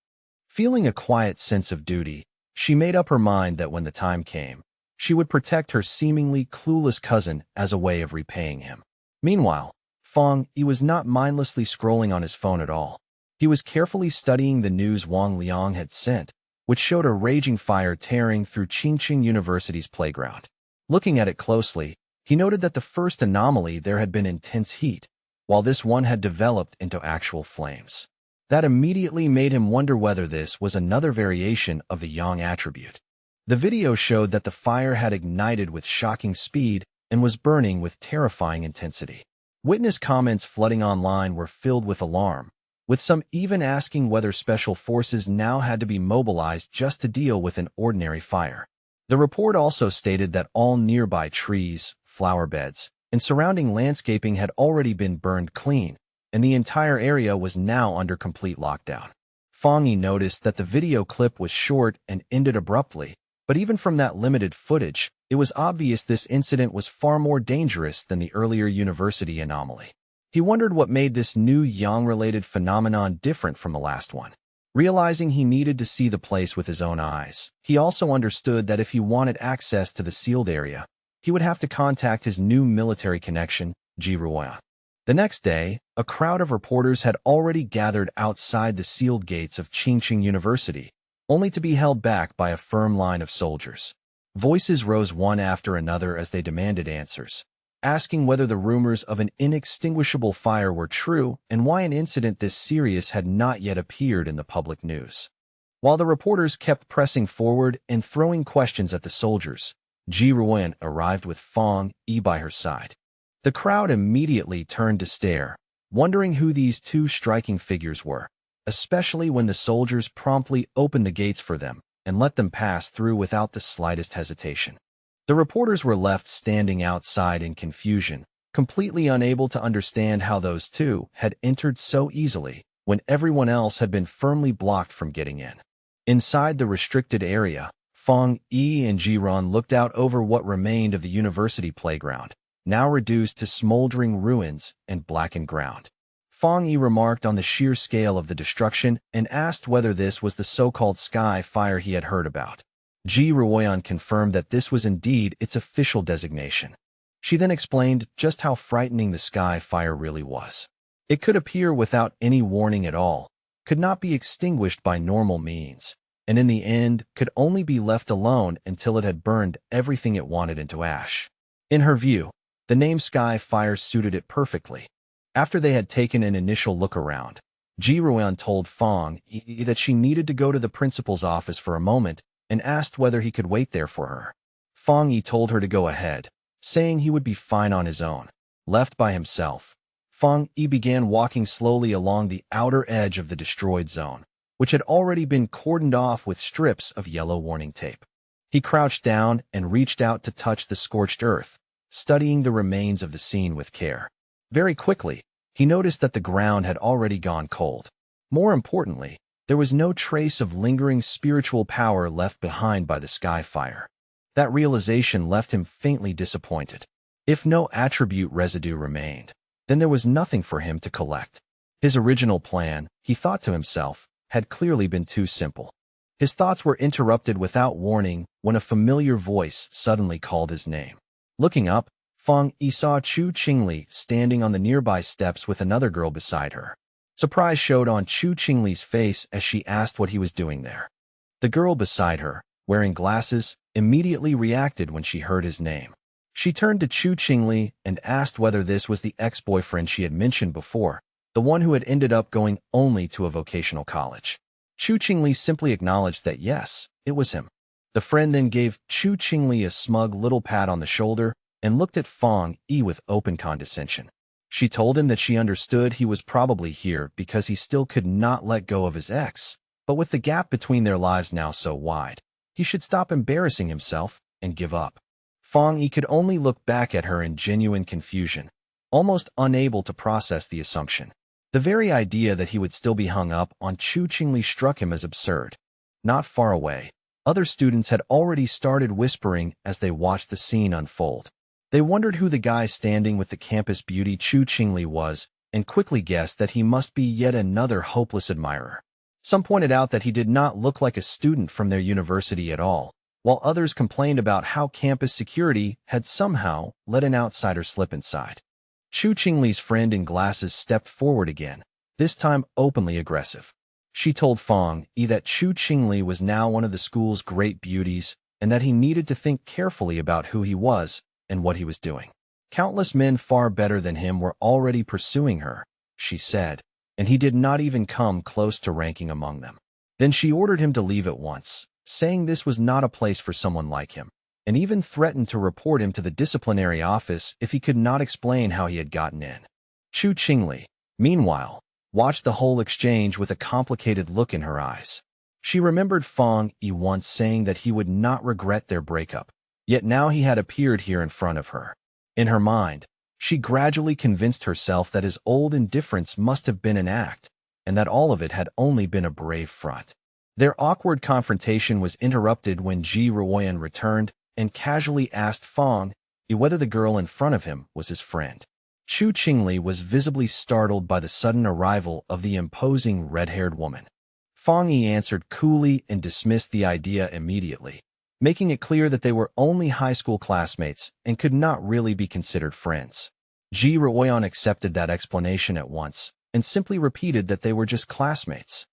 Feeling a quiet sense of duty, she made up her mind that when the time came, she would protect her seemingly clueless cousin as a way of repaying him. Meanwhile, Fang Yi was not mindlessly scrolling on his phone at all. He was carefully studying the news Wang Liang had sent, which showed a raging fire tearing through Qingqing University's playground. Looking at it closely, he noted that the first anomaly there had been intense heat, while this one had developed into actual flames. That immediately made him wonder whether this was another variation of the Yang attribute. The video showed that the fire had ignited with shocking speed and was burning with terrifying intensity. Witness comments flooding online were filled with alarm, with some even asking whether special forces now had to be mobilized just to deal with an ordinary fire. The report also stated that all nearby trees, flower beds, and surrounding landscaping had already been burned clean, and the entire area was now under complete lockdown. Fang Yi noticed that the video clip was short and ended abruptly, but even from that limited footage, it was obvious this incident was far more dangerous than the earlier university anomaly. He wondered what made this new Yang-related phenomenon different from the last one. Realizing he needed to see the place with his own eyes, he also understood that if he wanted access to the sealed area, he would have to contact his new military connection, Ji Ruoyan. The next day, a crowd of reporters had already gathered outside the sealed gates of Qingqing University, only to be held back by a firm line of soldiers. Voices rose one after another as they demanded answers, asking whether the rumors of an inextinguishable fire were true and why an incident this serious had not yet appeared in the public news. While the reporters kept pressing forward and throwing questions at the soldiers, Ji Ruoyan arrived with Fang Yi by her side. The crowd immediately turned to stare, wondering who these two striking figures were, especially when the soldiers promptly opened the gates for them and let them pass through without the slightest hesitation. The reporters were left standing outside in confusion, completely unable to understand how those two had entered so easily when everyone else had been firmly blocked from getting in. Inside the restricted area, Fong Yi and Jiran looked out over what remained of the university playground, now reduced to smoldering ruins and blackened ground. Fong Yi remarked on the sheer scale of the destruction and asked whether this was the so-called sky fire he had heard about. Ji Ruoyan confirmed that this was indeed its official designation. She then explained just how frightening the sky fire really was. It could appear without any warning at all, could not be extinguished by normal means, and in the end could only be left alone until it had burned everything it wanted into ash. In her view, the name Sky Fire suited it perfectly. After they had taken an initial look around, Ji Ruoyan told Fong Yi that she needed to go to the principal's office for a moment and asked whether he could wait there for her. Fong Yi told her to go ahead, saying he would be fine on his own. Left by himself, Fong Yi began walking slowly along the outer edge of the destroyed zone, which had already been cordoned off with strips of yellow warning tape. He crouched down and reached out to touch the scorched earth, studying the remains of the scene with care. Very quickly, he noticed that the ground had already gone cold. More importantly, there was no trace of lingering spiritual power left behind by the sky fire. That realization left him faintly disappointed. If no attribute residue remained, then there was nothing for him to collect. His original plan, he thought to himself, had clearly been too simple. His thoughts were interrupted without warning when a familiar voice suddenly called his name. Looking up, Fong Yi saw Chu Qingli standing on the nearby steps with another girl beside her. Surprise showed on Chu Qingli's face as she asked what he was doing there. The girl beside her, wearing glasses, immediately reacted when she heard his name. She turned to Chu Qingli and asked whether this was the ex-boyfriend she had mentioned before, the one who had ended up going only to a vocational college. Chu Qingli simply acknowledged that yes, it was him. The friend then gave Chu Qingli a smug little pat on the shoulder and looked at Fong Yi with open condescension. She told him that she understood he was probably here because he still could not let go of his ex, but with the gap between their lives now so wide, he should stop embarrassing himself and give up. Fong Yi could only look back at her in genuine confusion, almost unable to process the assumption. The very idea that he would still be hung up on Chu Qingli struck him as absurd. Not far away, other students had already started whispering as they watched the scene unfold. They wondered who the guy standing with the campus beauty Chu Qingli was, and quickly guessed that he must be yet another hopeless admirer. Some pointed out that he did not look like a student from their university at all, while others complained about how campus security had somehow let an outsider slip inside. Chu Qingli's friend in glasses stepped forward again, this time openly aggressive. She told Fong Yi that Chu Qingli was now one of the school's great beauties and that he needed to think carefully about who he was and what he was doing. Countless men far better than him were already pursuing her, she said, and he did not even come close to ranking among them. Then she ordered him to leave at once, saying this was not a place for someone like him, and even threatened to report him to the disciplinary office if he could not explain how he had gotten in. Chu Qingli, meanwhile, watched the whole exchange with a complicated look in her eyes. She remembered Fong Yi once saying that he would not regret their breakup, yet now he had appeared here in front of her. In her mind, she gradually convinced herself that his old indifference must have been an act, and that all of it had only been a brave front. Their awkward confrontation was interrupted when Ji Ruoyan returned and casually asked Fong Yi whether the girl in front of him was his friend. Chu Qingli was visibly startled by the sudden arrival of the imposing red-haired woman. Fong Yi answered coolly and dismissed the idea immediately, making it clear that they were only high school classmates and could not really be considered friends. Ji Ruoyan accepted that explanation at once and simply repeated that they were just classmates.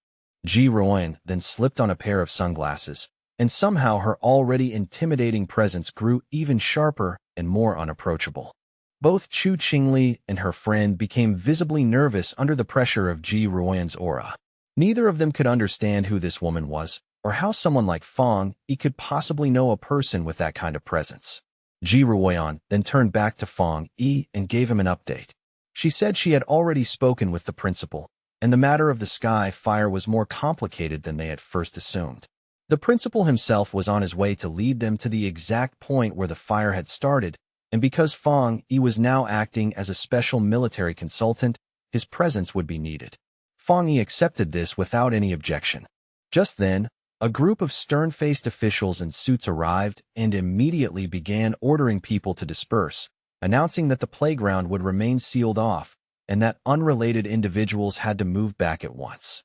Ji Ruoyan then slipped on a pair of sunglasses, and somehow her already intimidating presence grew even sharper and more unapproachable. Both Chu Qingli and her friend became visibly nervous under the pressure of Ji Ruoyan's aura. Neither of them could understand who this woman was, or how someone like Fong Yi could possibly know a person with that kind of presence. Ji Ruoyan then turned back to Fong Yi and gave him an update. She said she had already spoken with the principal, and the matter of the sky fire was more complicated than they had first assumed. The principal himself was on his way to lead them to the exact point where the fire had started, and because Fong Yi was now acting as a special military consultant, his presence would be needed. Fong Yi accepted this without any objection. Just then, a group of stern-faced officials in suits arrived and immediately began ordering people to disperse, announcing that the playground would remain sealed off and that unrelated individuals had to move back at once.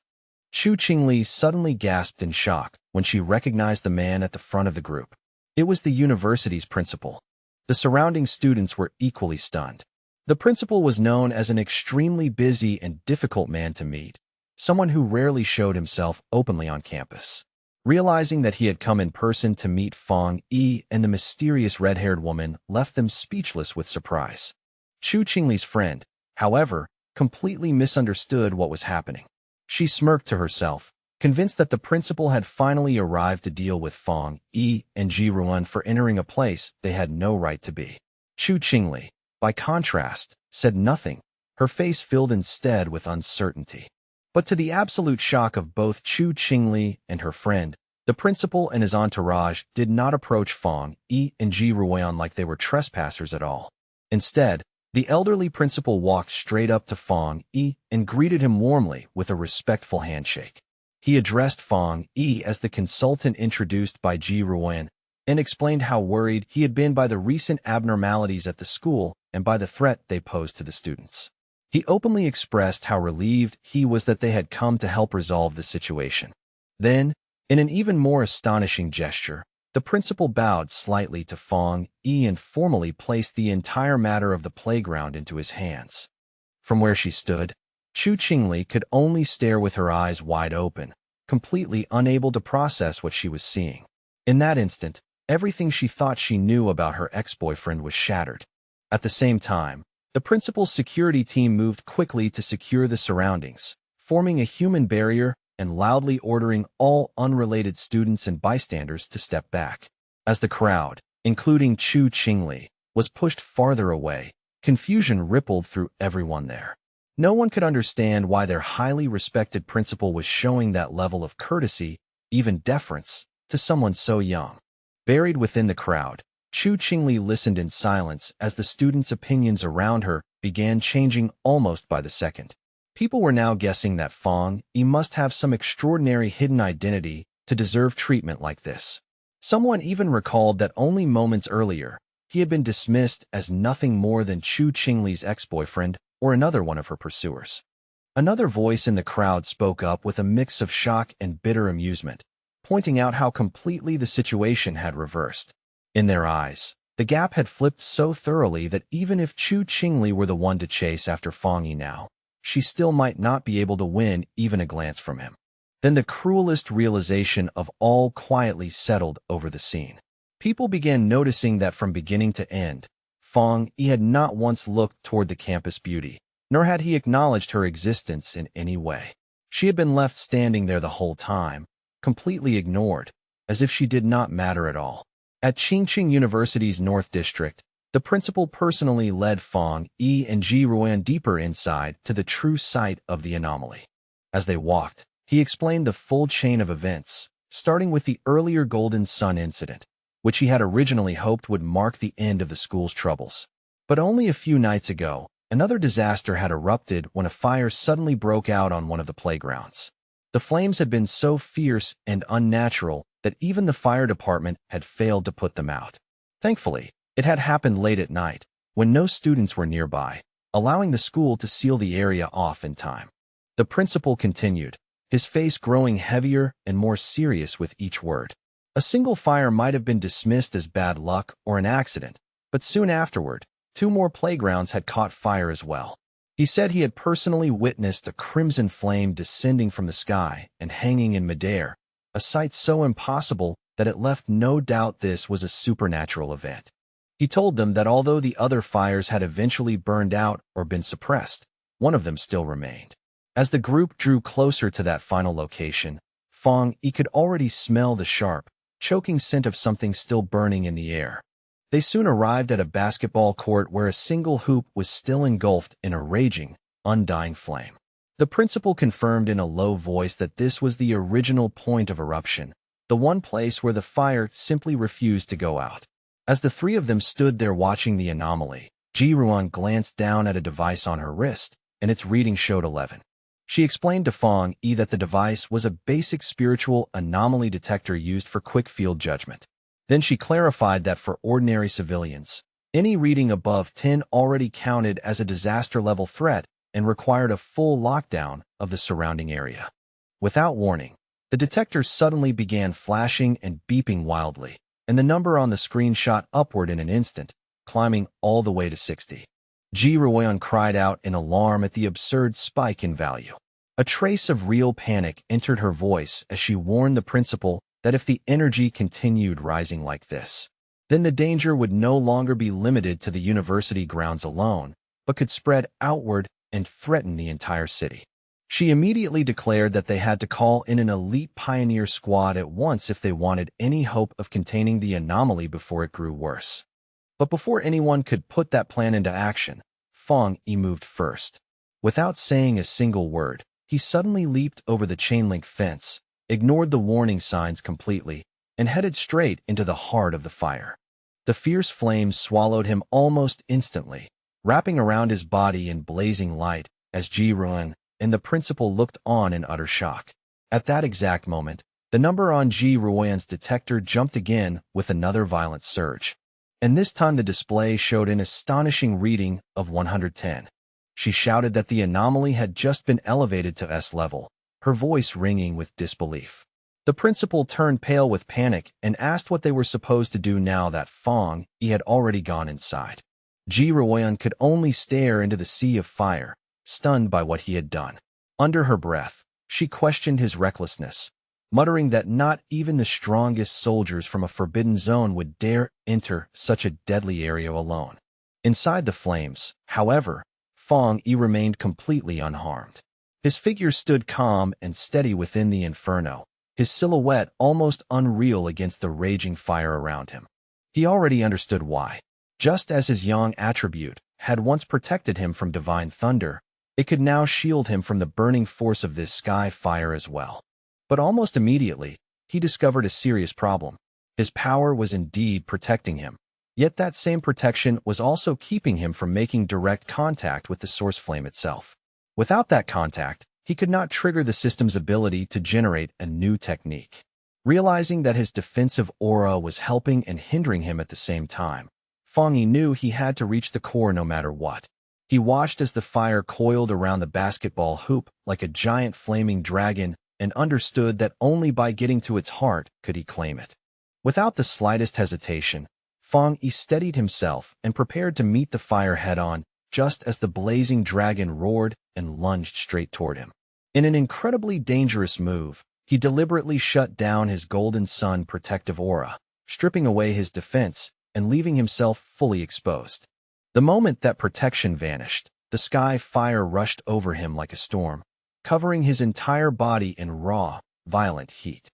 Chu Qingli suddenly gasped in shock when she recognized the man at the front of the group. It was the university's principal. The surrounding students were equally stunned. The principal was known as an extremely busy and difficult man to meet, someone who rarely showed himself openly on campus. Realizing that he had come in person to meet Fong Yi and the mysterious red-haired woman left them speechless with surprise. Chu Qingli's friend, however, completely misunderstood what was happening. She smirked to herself, convinced that the principal had finally arrived to deal with Fong Yi and Ji Ruan for entering a place they had no right to be. Chu Qingli, by contrast, said nothing, her face filled instead with uncertainty. But to the absolute shock of both Chu Qingli and her friend, the principal and his entourage did not approach Fong Yi and Ji Ruan like they were trespassers at all. Instead, the elderly principal walked straight up to Fong Yi and greeted him warmly with a respectful handshake. He addressed Fong Yi as the consultant introduced by Ji Ruan and explained how worried he had been by the recent abnormalities at the school and by the threat they posed to the students. He openly expressed how relieved he was that they had come to help resolve the situation. Then, in an even more astonishing gesture, the principal bowed slightly to Fong Yi and formally placed the entire matter of the playground into his hands. From where she stood, Chu Qingli could only stare with her eyes wide open, completely unable to process what she was seeing. In that instant, everything she thought she knew about her ex-boyfriend was shattered. At the same time, the principal's security team moved quickly to secure the surroundings, forming a human barrier and loudly ordering all unrelated students and bystanders to step back. As the crowd, including Chu Qingli, was pushed farther away, confusion rippled through everyone there. No one could understand why their highly respected principal was showing that level of courtesy, even deference, to someone so young. Buried within the crowd, Chu Qingli listened in silence as the students' opinions around her began changing almost by the second. People were now guessing that Fong Yi must have some extraordinary hidden identity to deserve treatment like this. Someone even recalled that only moments earlier, he had been dismissed as nothing more than Chu Qingli's ex-boyfriend or another one of her pursuers. Another voice in the crowd spoke up with a mix of shock and bitter amusement, pointing out how completely the situation had reversed. In their eyes, the gap had flipped so thoroughly that even if Chu Qingli were the one to chase after Fong Yi now, she still might not be able to win even a glance from him. Then the cruelest realization of all quietly settled over the scene. People began noticing that from beginning to end, Fong Yi had not once looked toward the campus beauty, nor had he acknowledged her existence in any way. She had been left standing there the whole time, completely ignored, as if she did not matter at all. At Qingqing University's North District, the principal personally led Fong Yi and Ji Ruan deeper inside to the true site of the anomaly. As they walked, he explained the full chain of events, starting with the earlier Golden Sun incident, which he had originally hoped would mark the end of the school's troubles. But only a few nights ago, another disaster had erupted when a fire suddenly broke out on one of the playgrounds. The flames had been so fierce and unnatural that even the fire department had failed to put them out. Thankfully, it had happened late at night, when no students were nearby, allowing the school to seal the area off in time. The principal continued, his face growing heavier and more serious with each word. A single fire might have been dismissed as bad luck or an accident, but soon afterward, 2 more playgrounds had caught fire as well. He said he had personally witnessed a crimson flame descending from the sky and hanging in midair, a sight so impossible that it left no doubt this was a supernatural event. He told them that although the other fires had eventually burned out or been suppressed, one of them still remained. As the group drew closer to that final location, Fong Yi could already smell the sharp, choking scent of something still burning in the air. They soon arrived at a basketball court where a single hoop was still engulfed in a raging, undying flame. The principal confirmed in a low voice that this was the original point of eruption, the one place where the fire simply refused to go out. As the three of them stood there watching the anomaly, Ji-Ruan glanced down at a device on her wrist, and its reading showed 11. She explained to Fong Yi that the device was a basic spiritual anomaly detector used for quick field judgment. Then she clarified that for ordinary civilians, any reading above 10 already counted as a disaster-level threat and required a full lockdown of the surrounding area. Without warning, the detector suddenly began flashing and beeping wildly, and the number on the screen shot upward in an instant, climbing all the way to 60. Ji-Ruan cried out in alarm at the absurd spike in value. A trace of real panic entered her voice as she warned the principal that if the energy continued rising like this, then the danger would no longer be limited to the university grounds alone, but could spread outward and threaten the entire city. She immediately declared that they had to call in an elite pioneer squad at once if they wanted any hope of containing the anomaly before it grew worse. But before anyone could put that plan into action, Fong Yi moved first. Without saying a single word, he suddenly leaped over the chain-link fence, ignored the warning signs completely, and headed straight into the heart of the fire. The fierce flames swallowed him almost instantly, wrapping around his body in blazing light as Ji-Ruan and the principal looked on in utter shock. At that exact moment, the number on Ji-Ruan's detector jumped again with another violent surge. And this time the display showed an astonishing reading of 110. She shouted that the anomaly had just been elevated to S level, her voice ringing with disbelief. The principal turned pale with panic and asked what they were supposed to do now that Fong Yi had already gone inside. Ji-Ruan could only stare into the sea of fire, stunned by what he had done. Under her breath, she questioned his recklessness, muttering that not even the strongest soldiers from a forbidden zone would dare enter such a deadly area alone. Inside the flames, however, Fong Yi remained completely unharmed. His figure stood calm and steady within the inferno, his silhouette almost unreal against the raging fire around him. He already understood why. Just as his yang attribute had once protected him from divine thunder, it could now shield him from the burning force of this sky fire as well. But almost immediately, he discovered a serious problem. His power was indeed protecting him, yet that same protection was also keeping him from making direct contact with the source flame itself. Without that contact, he could not trigger the system's ability to generate a new technique. Realizing that his defensive aura was helping and hindering him at the same time, Fong Yi knew he had to reach the core no matter what. He watched as the fire coiled around the basketball hoop like a giant flaming dragon and understood that only by getting to its heart could he claim it. Without the slightest hesitation, Fong Yi steadied himself and prepared to meet the fire head-on just as the blazing dragon roared and lunged straight toward him. In an incredibly dangerous move, he deliberately shut down his golden sun protective aura, stripping away his defense and leaving himself fully exposed. The moment that protection vanished, the sky fire rushed over him like a storm, covering his entire body in raw, violent heat.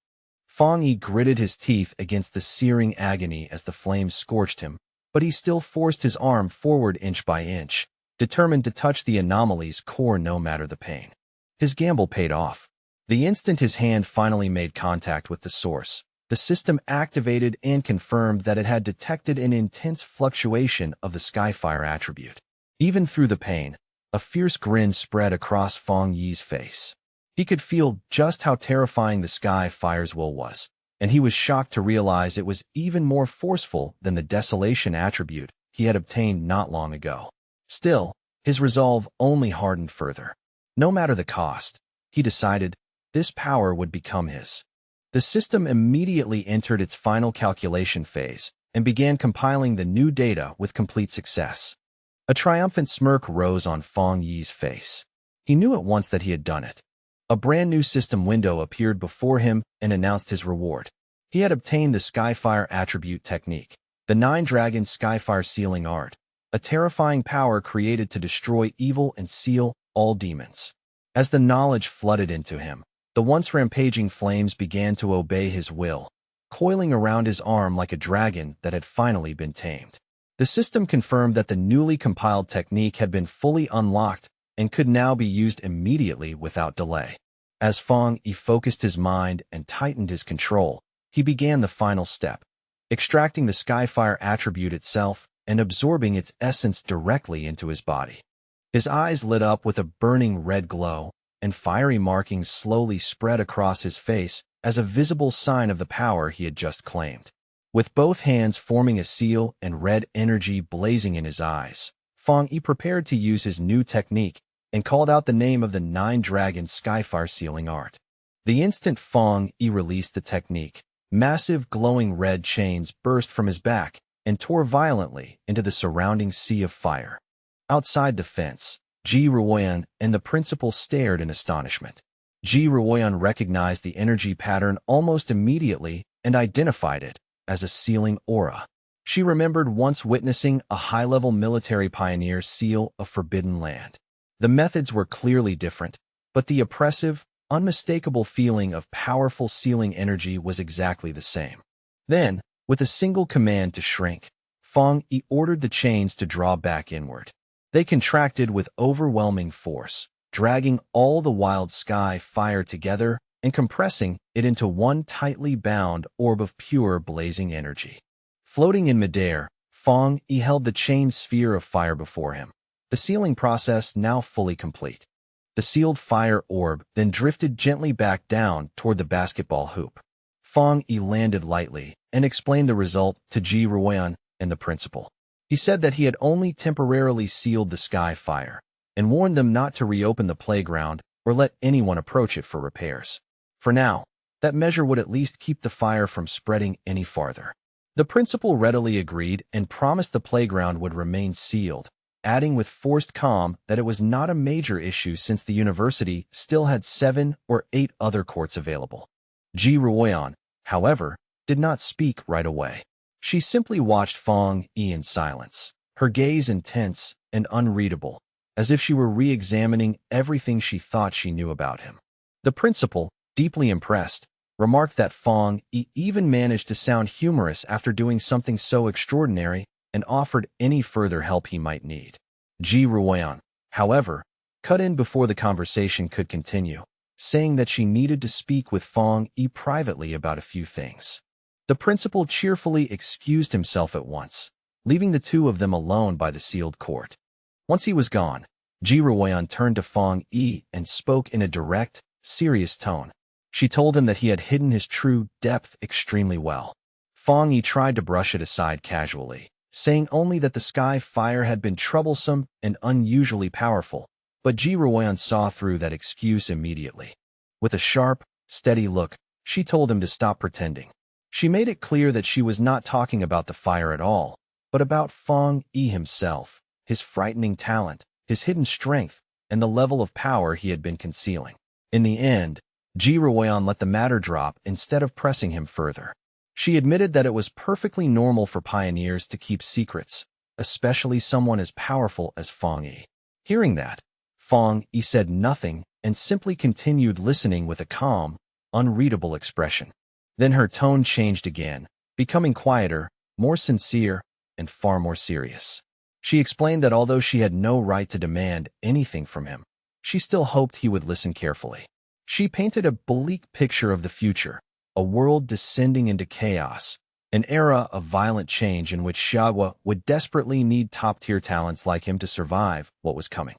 Fong Yi gritted his teeth against the searing agony as the flames scorched him, but he still forced his arm forward inch by inch, determined to touch the anomaly's core no matter the pain. His gamble paid off. The instant his hand finally made contact with the source, the system activated and confirmed that it had detected an intense fluctuation of the Skyfire attribute. Even through the pain, a fierce grin spread across Fong Yi's face. He could feel just how terrifying the Skyfire's will was, and he was shocked to realize it was even more forceful than the Desolation attribute he had obtained not long ago. Still, his resolve only hardened further. No matter the cost, he decided this power would become his. The system immediately entered its final calculation phase and began compiling the new data with complete success. A triumphant smirk rose on Fong Yi's face. He knew at once that he had done it. A brand new system window appeared before him and announced his reward. He had obtained the Skyfire attribute technique, the Nine-Dragon Skyfire Sealing Art, a terrifying power created to destroy evil and seal all demons. As the knowledge flooded into him, the once rampaging flames began to obey his will, coiling around his arm like a dragon that had finally been tamed. The system confirmed that the newly compiled technique had been fully unlocked and could now be used immediately without delay. As Fong Yi focused his mind and tightened his control, he began the final step. extracting the Skyfire attribute itself and absorbing its essence directly into his body. His eyes lit up with a burning red glow, and fiery markings slowly spread across his face as a visible sign of the power he had just claimed. With both hands forming a seal and red energy blazing in his eyes, Fang Yi prepared to use his new technique and called out the name of the 9-dragon Skyfire sealing art. The instant Fang Yi released the technique, massive glowing red chains burst from his back and tore violently into the surrounding sea of fire. Outside the fence, Ji Ruoyan and the principal stared in astonishment. Ji Ruoyan recognized the energy pattern almost immediately and identified it as a sealing aura. She remembered once witnessing a high-level military pioneer seal a forbidden land. The methods were clearly different, but the oppressive, unmistakable feeling of powerful sealing energy was exactly the same. Then, with a single command to shrink, Fang Yi ordered the chains to draw back inward. They contracted with overwhelming force, dragging all the wild sky fire together and compressing it into one tightly bound orb of pure blazing energy. Floating in midair, Fang Yi held the chained sphere of fire before him, the sealing process now fully complete. The sealed fire orb then drifted gently back down toward the basketball hoop. Fang Yi landed lightly and explained the result to Ji Ruoyan and the principal. He said that he had only temporarily sealed the sky fire and warned them not to reopen the playground or let anyone approach it for repairs. For now, that measure would at least keep the fire from spreading any farther. The principal readily agreed and promised the playground would remain sealed, adding with forced calm that it was not a major issue since the university still had 7 or 8 other courts available. Ji Ruoyan, however, did not speak right away. She simply watched Fang Yi in silence, her gaze intense and unreadable, as if she were re-examining everything she thought she knew about him. The principal, deeply impressed, remarked that Fang Yi even managed to sound humorous after doing something so extraordinary and offered any further help he might need. Ji Ruoyan, however, cut in before the conversation could continue, saying that she needed to speak with Fang Yi privately about a few things. The principal cheerfully excused himself at once, leaving the two of them alone by the sealed court. Once he was gone, Ji Ruoyan turned to Fang Yi and spoke in a direct, serious tone. She told him that he had hidden his true depth extremely well. Fang Yi tried to brush it aside casually, saying only that the sky fire had been troublesome and unusually powerful, but Ji Ruoyan saw through that excuse immediately. With a sharp, steady look, she told him to stop pretending. She made it clear that she was not talking about the fire at all, but about Fang Yi himself, his frightening talent, his hidden strength, and the level of power he had been concealing. In the end, Ji Ruoyan let the matter drop instead of pressing him further. She admitted that it was perfectly normal for pioneers to keep secrets, especially someone as powerful as Fang Yi. Hearing that, Fang Yi said nothing and simply continued listening with a calm, unreadable expression. Then her tone changed again, becoming quieter, more sincere, and far more serious. She explained that although she had no right to demand anything from him, she still hoped he would listen carefully. She painted a bleak picture of the future, a world descending into chaos, an era of violent change in which Xiaohua would desperately need top-tier talents like him to survive what was coming.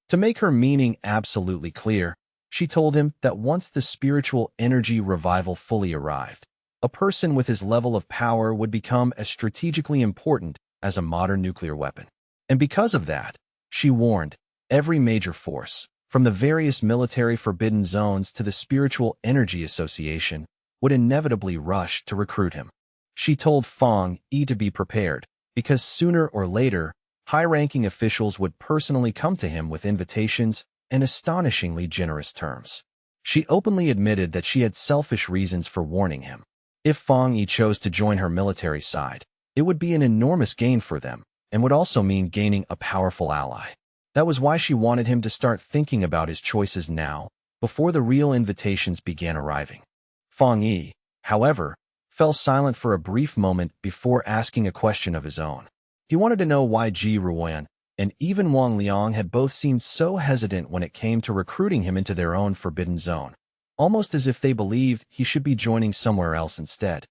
To make her meaning absolutely clear, she told him that once the spiritual energy revival fully arrived, a person with his level of power would become as strategically important as a modern nuclear weapon. And because of that, she warned, every major force, from the various military forbidden zones to the Spiritual Energy Association, would inevitably rush to recruit him. She told Fang Yi to be prepared, because sooner or later, high-ranking officials would personally come to him with invitations and astonishingly generous terms. She openly admitted that she had selfish reasons for warning him. If Fang Yi chose to join her military side, it would be an enormous gain for them, and would also mean gaining a powerful ally. That was why she wanted him to start thinking about his choices now, before the real invitations began arriving. Fang Yi, however, fell silent for a brief moment before asking a question of his own. He wanted to know why Ji Ruoyan and even Wang Liang had both seemed so hesitant when it came to recruiting him into their own forbidden zone, almost as if they believed he should be joining somewhere else instead.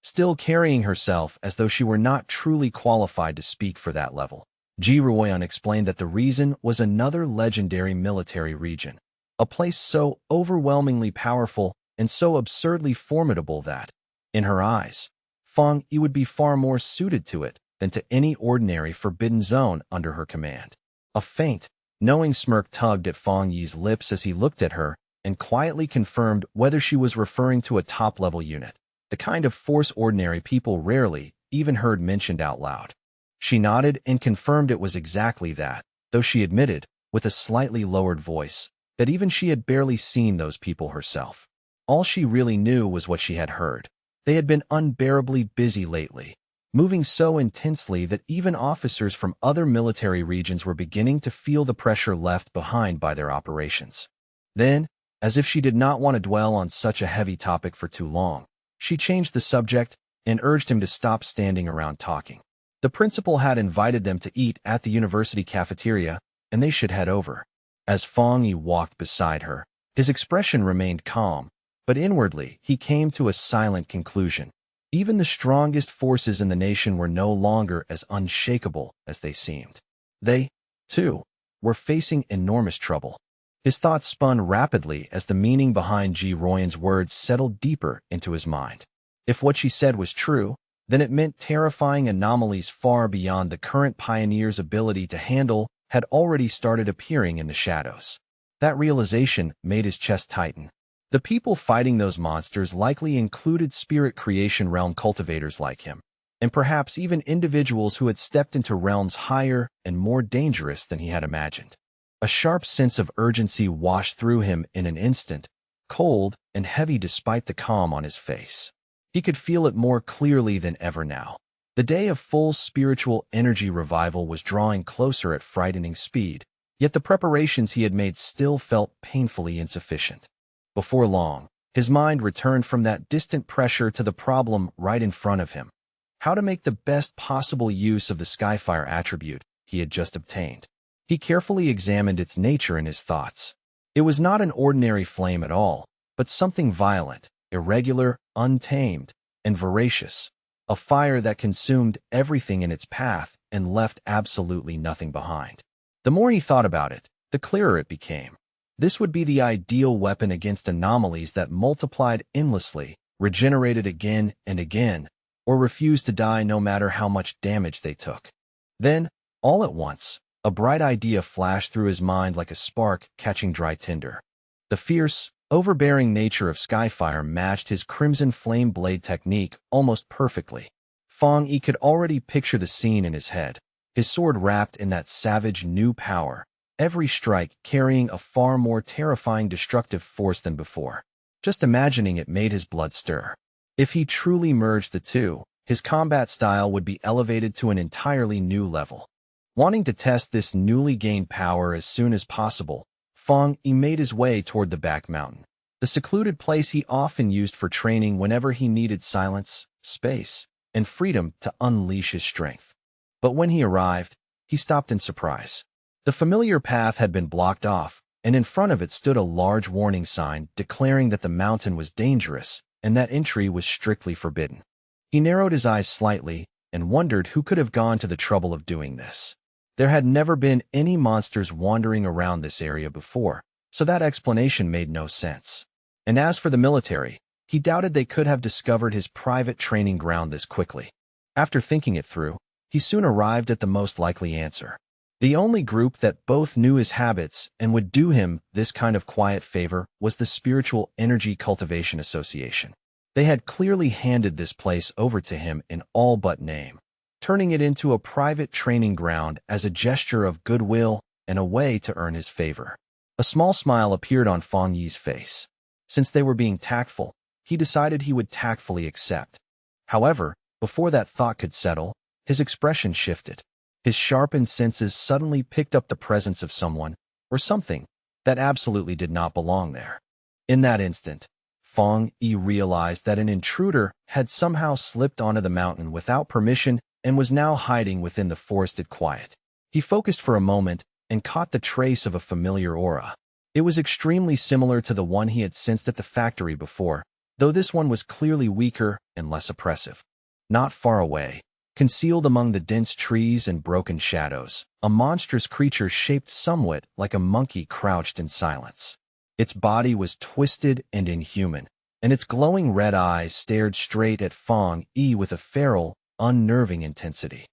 still carrying herself as though she were not truly qualified to speak for that level. Ji Ruoyan explained that the reason was another legendary military region, a place so overwhelmingly powerful and so absurdly formidable that, in her eyes, Fang Yi would be far more suited to it than to any ordinary forbidden zone under her command. A faint, knowing smirk tugged at Fang Yi's lips as he looked at her and quietly confirmed whether she was referring to a top-level unit, the kind of force ordinary people rarely even heard mentioned out loud. She nodded and confirmed it was exactly that, though she admitted, with a slightly lowered voice, that even she had barely seen those people herself. All she really knew was what she had heard. They had been unbearably busy lately, moving so intensely that even officers from other military regions were beginning to feel the pressure left behind by their operations. Then, as if she did not want to dwell on such a heavy topic for too long, she changed the subject and urged him to stop standing around talking. The principal had invited them to eat at the university cafeteria, and they should head over. As Fang Yi walked beside her, his expression remained calm, but inwardly he came to a silent conclusion. Even the strongest forces in the nation were no longer as unshakable as they seemed. They, too, were facing enormous trouble. His thoughts spun rapidly as the meaning behind Ji Ruoyan's words settled deeper into his mind. If what she said was true, then it meant terrifying anomalies far beyond the current pioneer's ability to handle had already started appearing in the shadows. That realization made his chest tighten. The people fighting those monsters likely included spirit creation realm cultivators like him, and perhaps even individuals who had stepped into realms higher and more dangerous than he had imagined. A sharp sense of urgency washed through him in an instant, cold and heavy despite the calm on his face. He could feel it more clearly than ever now. The day of full spiritual energy revival was drawing closer at frightening speed, yet the preparations he had made still felt painfully insufficient. Before long, his mind returned from that distant pressure to the problem right in front of him: how to make the best possible use of the Skyfire attribute he had just obtained. He carefully examined its nature in his thoughts. It was not an ordinary flame at all, but something violent, irregular, untamed, and voracious, a fire that consumed everything in its path and left absolutely nothing behind. The more he thought about it, the clearer it became. This would be the ideal weapon against anomalies that multiplied endlessly, regenerated again and again, or refused to die no matter how much damage they took. Then, all at once, a bright idea flashed through his mind like a spark catching dry tinder. The fierce, overbearing nature of Skyfire matched his crimson flame blade technique almost perfectly. Fang Yi could already picture the scene in his head, his sword wrapped in that savage new power, every strike carrying a far more terrifying destructive force than before. Just imagining it made his blood stir. If he truly merged the two, his combat style would be elevated to an entirely new level. Wanting to test this newly gained power as soon as possible, Fang Yi made his way toward the back mountain, the secluded place he often used for training whenever he needed silence, space, and freedom to unleash his strength. But when he arrived, he stopped in surprise. The familiar path had been blocked off, and in front of it stood a large warning sign declaring that the mountain was dangerous and that entry was strictly forbidden. He narrowed his eyes slightly and wondered who could have gone to the trouble of doing this. There had never been any monsters wandering around this area before, so that explanation made no sense. And as for the military, he doubted they could have discovered his private training ground this quickly. After thinking it through, he soon arrived at the most likely answer. The only group that both knew his habits and would do him this kind of quiet favor was the Spiritual Energy Cultivation Association. They had clearly handed this place over to him in all but name, turning it into a private training ground as a gesture of goodwill and a way to earn his favor. A small smile appeared on Fang Yi's face. Since they were being tactful, he decided he would tactfully accept. However, before that thought could settle, his expression shifted. His sharpened senses suddenly picked up the presence of someone, or something, that absolutely did not belong there. In that instant, Fang Yi realized that an intruder had somehow slipped onto the mountain without permission and was now hiding within the forested quiet. He focused for a moment and caught the trace of a familiar aura. It was extremely similar to the one he had sensed at the factory before, though this one was clearly weaker and less oppressive. Not far away, concealed among the dense trees and broken shadows, a monstrous creature shaped somewhat like a monkey crouched in silence. Its body was twisted and inhuman, and its glowing red eyes stared straight at Fong Yi with a feral, unnerving intensity.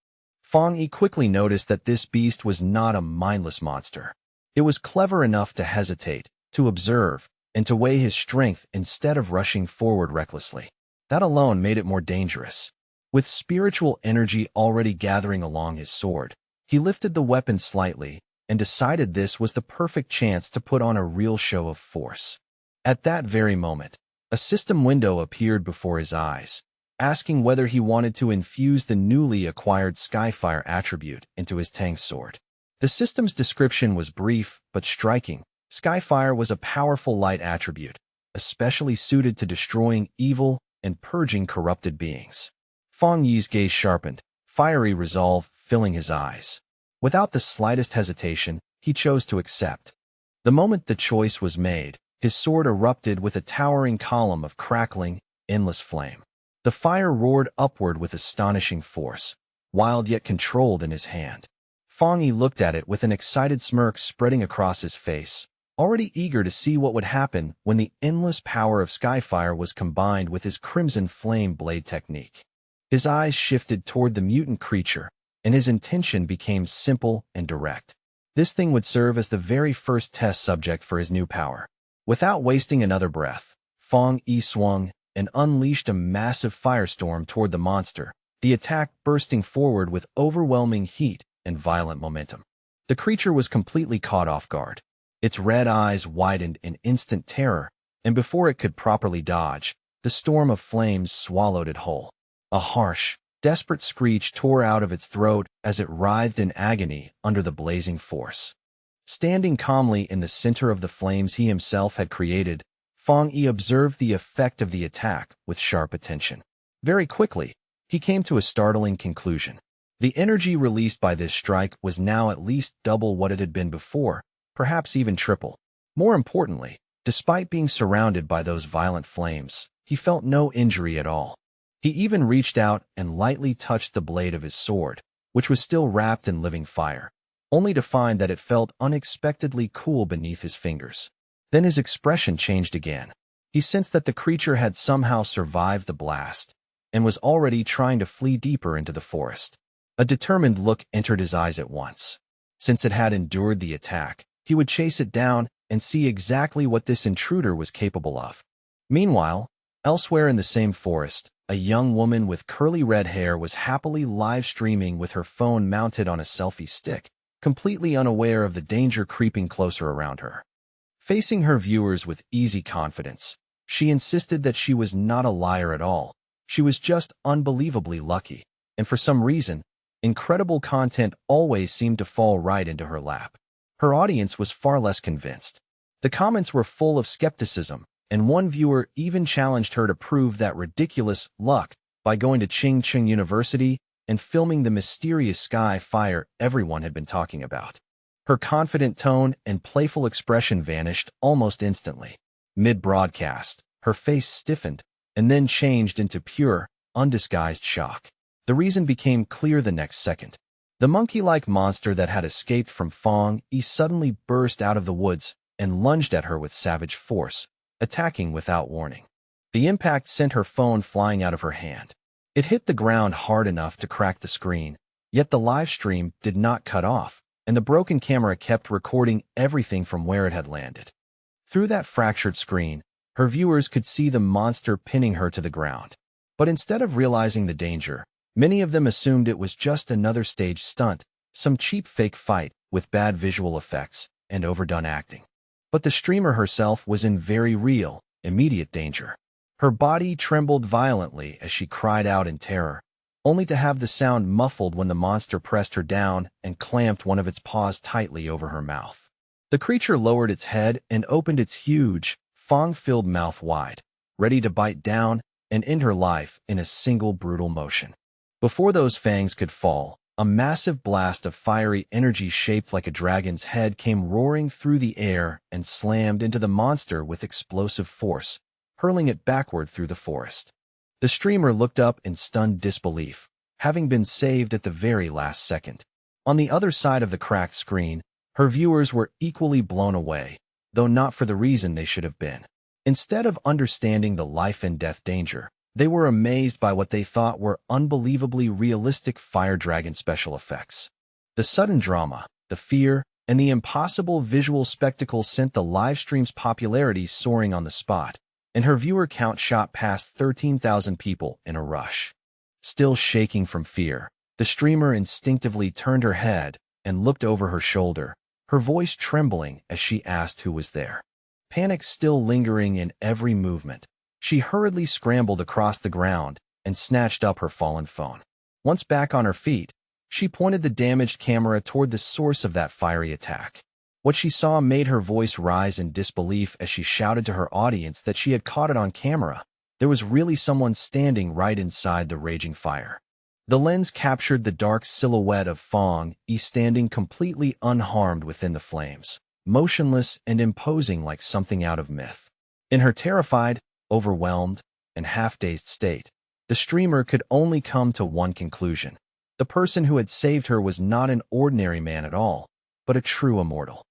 Fong Yi quickly noticed that this beast was not a mindless monster. It was clever enough to hesitate, to observe, and to weigh his strength instead of rushing forward recklessly. That alone made it more dangerous. With spiritual energy already gathering along his sword, he lifted the weapon slightly and decided this was the perfect chance to put on a real show of force. At that very moment, a system window appeared before his eyes, asking whether he wanted to infuse the newly acquired Skyfire attribute into his Tang sword. The system's description was brief but striking. Skyfire was a powerful light attribute, especially suited to destroying evil and purging corrupted beings. Fong Yi's gaze sharpened, fiery resolve filling his eyes. Without the slightest hesitation, he chose to accept. The moment the choice was made, his sword erupted with a towering column of crackling, endless flame. The fire roared upward with astonishing force, wild yet controlled in his hand. Fong Yi looked at it with an excited smirk spreading across his face, already eager to see what would happen when the endless power of Skyfire was combined with his crimson flame blade technique. His eyes shifted toward the mutant creature, and his intention became simple and direct. This thing would serve as the very first test subject for his new power. Without wasting another breath, Fong Yi swung and unleashed a massive firestorm toward the monster, the attack bursting forward with overwhelming heat and violent momentum. The creature was completely caught off guard. Its red eyes widened in instant terror, and before it could properly dodge, the storm of flames swallowed it whole. A harsh, desperate screech tore out of its throat as it writhed in agony under the blazing force. Standing calmly in the center of the flames he himself had created, Fong Yi observed the effect of the attack with sharp attention. Very quickly, he came to a startling conclusion. The energy released by this strike was now at least double what it had been before, perhaps even triple. More importantly, despite being surrounded by those violent flames, he felt no injury at all. He even reached out and lightly touched the blade of his sword, which was still wrapped in living fire, only to find that it felt unexpectedly cool beneath his fingers. Then his expression changed again. He sensed that the creature had somehow survived the blast and was already trying to flee deeper into the forest. A determined look entered his eyes at once. Since it had endured the attack, he would chase it down and see exactly what this intruder was capable of. Meanwhile, elsewhere in the same forest, a young woman with curly red hair was happily live-streaming with her phone mounted on a selfie stick, completely unaware of the danger creeping closer around her. Facing her viewers with easy confidence, she insisted that she was not a liar at all. She was just unbelievably lucky, and for some reason, incredible content always seemed to fall right into her lap. Her audience was far less convinced. The comments were full of skepticism, and one viewer even challenged her to prove that ridiculous luck by going to Ching University and filming the mysterious sky fire everyone had been talking about. Her confident tone and playful expression vanished almost instantly. Mid-broadcast, her face stiffened and then changed into pure, undisguised shock. The reason became clear the next second. The monkey-like monster that had escaped from Fong Yi suddenly burst out of the woods and lunged at her with savage force, attacking without warning. The impact sent her phone flying out of her hand. It hit the ground hard enough to crack the screen, yet the live stream did not cut off, and the broken camera kept recording everything from where it had landed. Through that fractured screen, her viewers could see the monster pinning her to the ground. But instead of realizing the danger, many of them assumed it was just another staged stunt, some cheap fake fight with bad visual effects and overdone acting. But the streamer herself was in very real, immediate danger. Her body trembled violently as she cried out in terror, only to have the sound muffled when the monster pressed her down and clamped one of its paws tightly over her mouth. The creature lowered its head and opened its huge, fong-filled mouth wide, ready to bite down and end her life in a single brutal motion. Before those fangs could fall, a massive blast of fiery energy shaped like a dragon's head came roaring through the air and slammed into the monster with explosive force, hurling it backward through the forest. The streamer looked up in stunned disbelief, having been saved at the very last second. On the other side of the cracked screen, her viewers were equally blown away, though not for the reason they should have been. Instead of understanding the life-and-death danger, they were amazed by what they thought were unbelievably realistic fire dragon special effects. The sudden drama, the fear, and the impossible visual spectacle sent the livestream's popularity soaring on the spot, and her viewer count shot past 13,000 people in a rush. Still shaking from fear, the streamer instinctively turned her head and looked over her shoulder, her voice trembling as she asked who was there. Panic still lingering in every movement, she hurriedly scrambled across the ground and snatched up her fallen phone. Once back on her feet, she pointed the damaged camera toward the source of that fiery attack. What she saw made her voice rise in disbelief as she shouted to her audience that she had caught it on camera. There was really someone standing right inside the raging fire. The lens captured the dark silhouette of Fong Yi standing completely unharmed within the flames, motionless and imposing like something out of myth. In her terrified, overwhelmed, and half-dazed state, the streamer could only come to one conclusion. The person who had saved her was not an ordinary man at all, but a true immortal.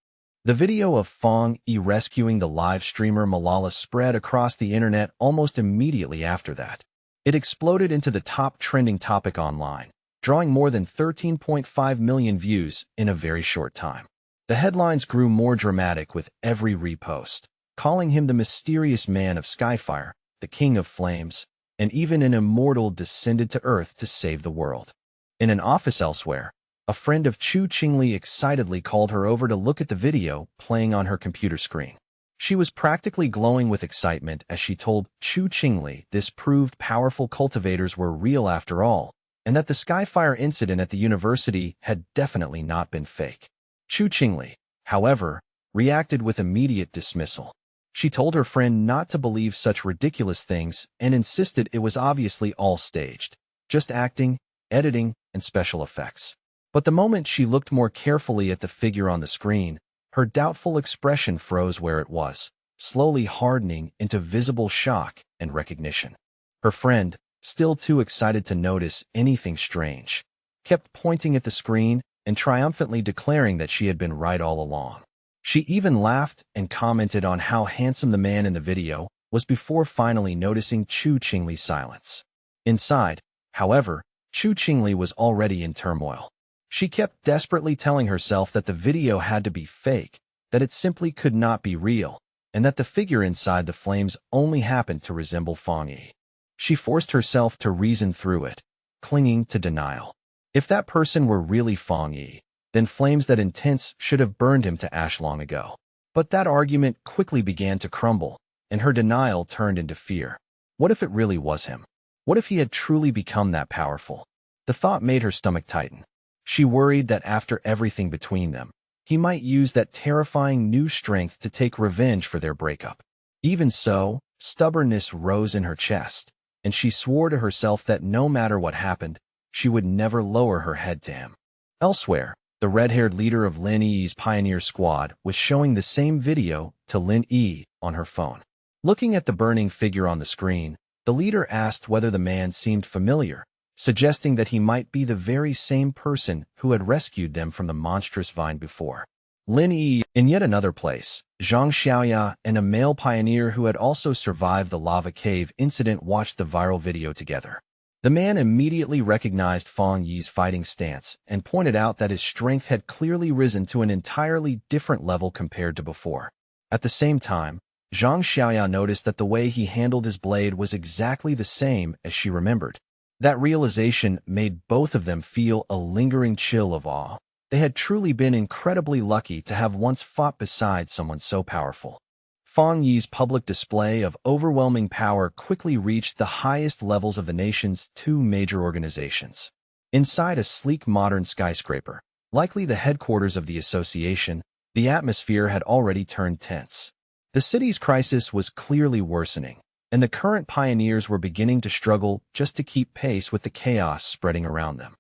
The video of Fong Yi rescuing the live streamer Malala spread across the internet almost immediately after that. It exploded into the top trending topic online, drawing more than 13.5 million views in a very short time. The headlines grew more dramatic with every repost, calling him the mysterious man of Skyfire, the king of flames, and even an immortal descended to Earth to save the world. In an office elsewhere, a friend of Chu Qingli excitedly called her over to look at the video playing on her computer screen. She was practically glowing with excitement as she told Chu Qingli this proved powerful cultivators were real after all, and that the Skyfire incident at the university had definitely not been fake. Chu Qingli, however, reacted with immediate dismissal. She told her friend not to believe such ridiculous things and insisted it was obviously all staged, just acting, editing, and special effects. But the moment she looked more carefully at the figure on the screen, her doubtful expression froze where it was, slowly hardening into visible shock and recognition. Her friend, still too excited to notice anything strange, kept pointing at the screen and triumphantly declaring that she had been right all along. She even laughed and commented on how handsome the man in the video was before finally noticing Chu Qingli's silence. Inside, however, Chu Qingli was already in turmoil. She kept desperately telling herself that the video had to be fake, that it simply could not be real, and that the figure inside the flames only happened to resemble Fong Yi. She forced herself to reason through it, clinging to denial. If that person were really Fong Yi, then flames that intense should have burned him to ash long ago. But that argument quickly began to crumble, and her denial turned into fear. What if it really was him? What if he had truly become that powerful? The thought made her stomach tighten. She worried that after everything between them, he might use that terrifying new strength to take revenge for their breakup. Even so, stubbornness rose in her chest, and she swore to herself that no matter what happened, she would never lower her head to him. Elsewhere, the red-haired leader of Lin Yi's pioneer squad was showing the same video to Lin Yi on her phone. Looking at the burning figure on the screen, the leader asked whether the man seemed familiar, suggesting that he might be the very same person who had rescued them from the monstrous vine before. Lin Yi, in yet another place, Zhang Xiaoya and a male pioneer who had also survived the lava cave incident watched the viral video together. The man immediately recognized Fong Yi's fighting stance and pointed out that his strength had clearly risen to an entirely different level compared to before. At the same time, Zhang Xiaoya noticed that the way he handled his blade was exactly the same as she remembered. That realization made both of them feel a lingering chill of awe. They had truly been incredibly lucky to have once fought beside someone so powerful. Fong Yi's public display of overwhelming power quickly reached the highest levels of the nation's two major organizations. Inside a sleek modern skyscraper, likely the headquarters of the association, the atmosphere had already turned tense. The city's crisis was clearly worsening, and the current pioneers were beginning to struggle just to keep pace with the chaos spreading around them.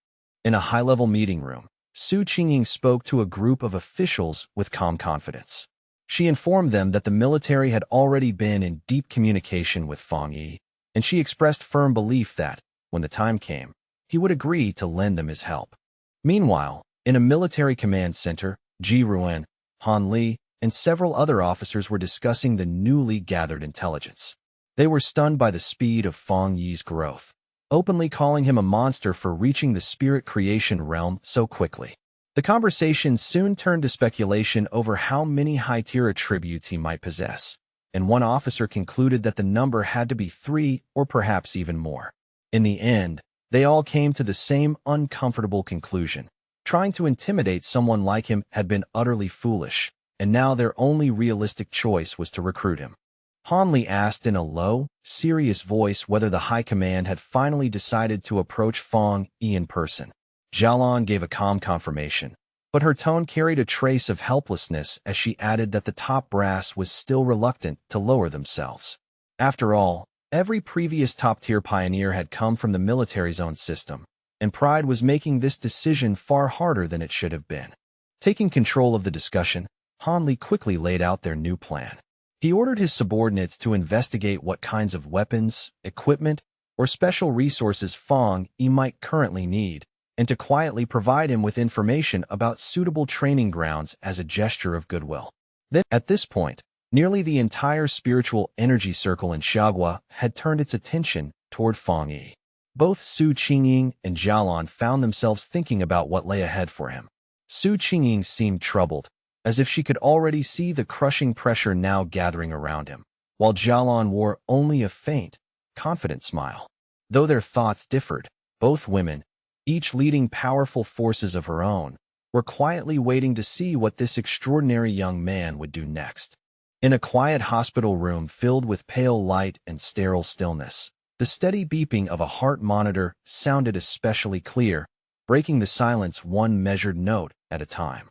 In a high-level meeting room, Su Qingying spoke to a group of officials with calm confidence. She informed them that the military had already been in deep communication with Fong Yi, and she expressed firm belief that, when the time came, he would agree to lend them his help. Meanwhile, in a military command center, Ji Ruan, Han Li, and several other officers were discussing the newly gathered intelligence. They were stunned by the speed of Fong Yi's growth, openly calling him a monster for reaching the spirit creation realm so quickly. The conversation soon turned to speculation over how many high-tier attributes he might possess, and one officer concluded that the number had to be 3 or perhaps even more. In the end, they all came to the same uncomfortable conclusion. Trying to intimidate someone like him had been utterly foolish, and now their only realistic choice was to recruit him. Han Li asked in a low, serious voice whether the high command had finally decided to approach Fong Yi in person. Jialan gave a calm confirmation, but her tone carried a trace of helplessness as she added that the top brass was still reluctant to lower themselves. After all, every previous top-tier pioneer had come from the military's own system, and pride was making this decision far harder than it should have been. Taking control of the discussion, Han Li quickly laid out their new plan. He ordered his subordinates to investigate what kinds of weapons, equipment, or special resources Fong Yi might currently need, and to quietly provide him with information about suitable training grounds as a gesture of goodwill. Then, at this point, nearly the entire spiritual energy circle in Xiagua had turned its attention toward Fong Yi. Both Su Qingying and Jialan found themselves thinking about what lay ahead for him. Su Qingying seemed troubled, as if she could already see the crushing pressure now gathering around him, while Jialan wore only a faint, confident smile. Though their thoughts differed, both women, each leading powerful forces of her own, were quietly waiting to see what this extraordinary young man would do next. In a quiet hospital room filled with pale light and sterile stillness, the steady beeping of a heart monitor sounded especially clear, breaking the silence one measured note at a time.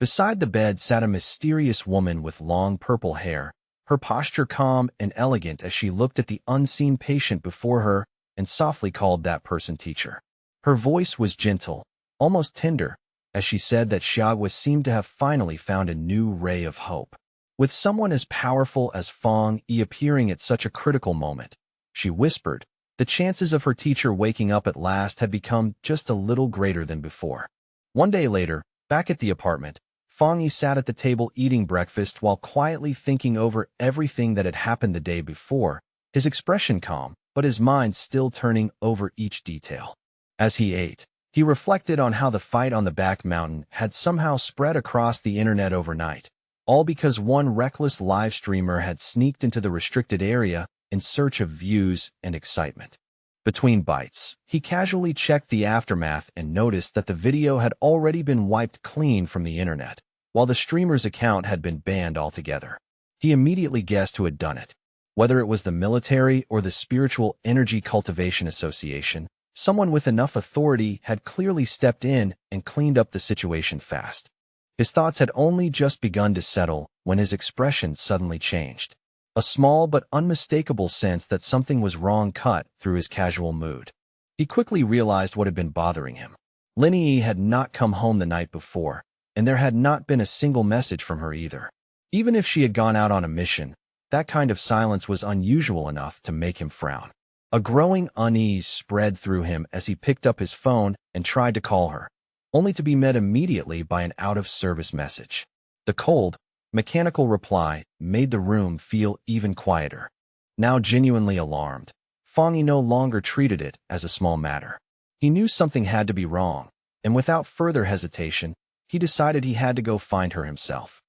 Beside the bed sat a mysterious woman with long purple hair, her posture calm and elegant as she looked at the unseen patient before her and softly called that person teacher. Her voice was gentle, almost tender, as she said that Xiagua seemed to have finally found a new ray of hope. With someone as powerful as Fong Yi appearing at such a critical moment, she whispered, the chances of her teacher waking up at last had become just a little greater than before. One day later, back at the apartment, Fong Yi sat at the table eating breakfast while quietly thinking over everything that had happened the day before, his expression calm, but his mind still turning over each detail. As he ate, he reflected on how the fight on the back mountain had somehow spread across the internet overnight, all because one reckless live streamer had sneaked into the restricted area in search of views and excitement. Between bites, he casually checked the aftermath and noticed that the video had already been wiped clean from the internet, while the streamer's account had been banned altogether. He immediately guessed who had done it. Whether it was the military or the Spiritual Energy Cultivation Association, someone with enough authority had clearly stepped in and cleaned up the situation fast. His thoughts had only just begun to settle when his expression suddenly changed. A small but unmistakable sense that something was wrong cut through his casual mood. He quickly realized what had been bothering him. Lin Yi had not come home the night before, and there had not been a single message from her either. Even if she had gone out on a mission, that kind of silence was unusual enough to make him frown. A growing unease spread through him as he picked up his phone and tried to call her, only to be met immediately by an out-of-service message. The cold, mechanical reply made the room feel even quieter. Now genuinely alarmed, Fong Yi no longer treated it as a small matter. He knew something had to be wrong, and without further hesitation, he decided he had to go find her himself.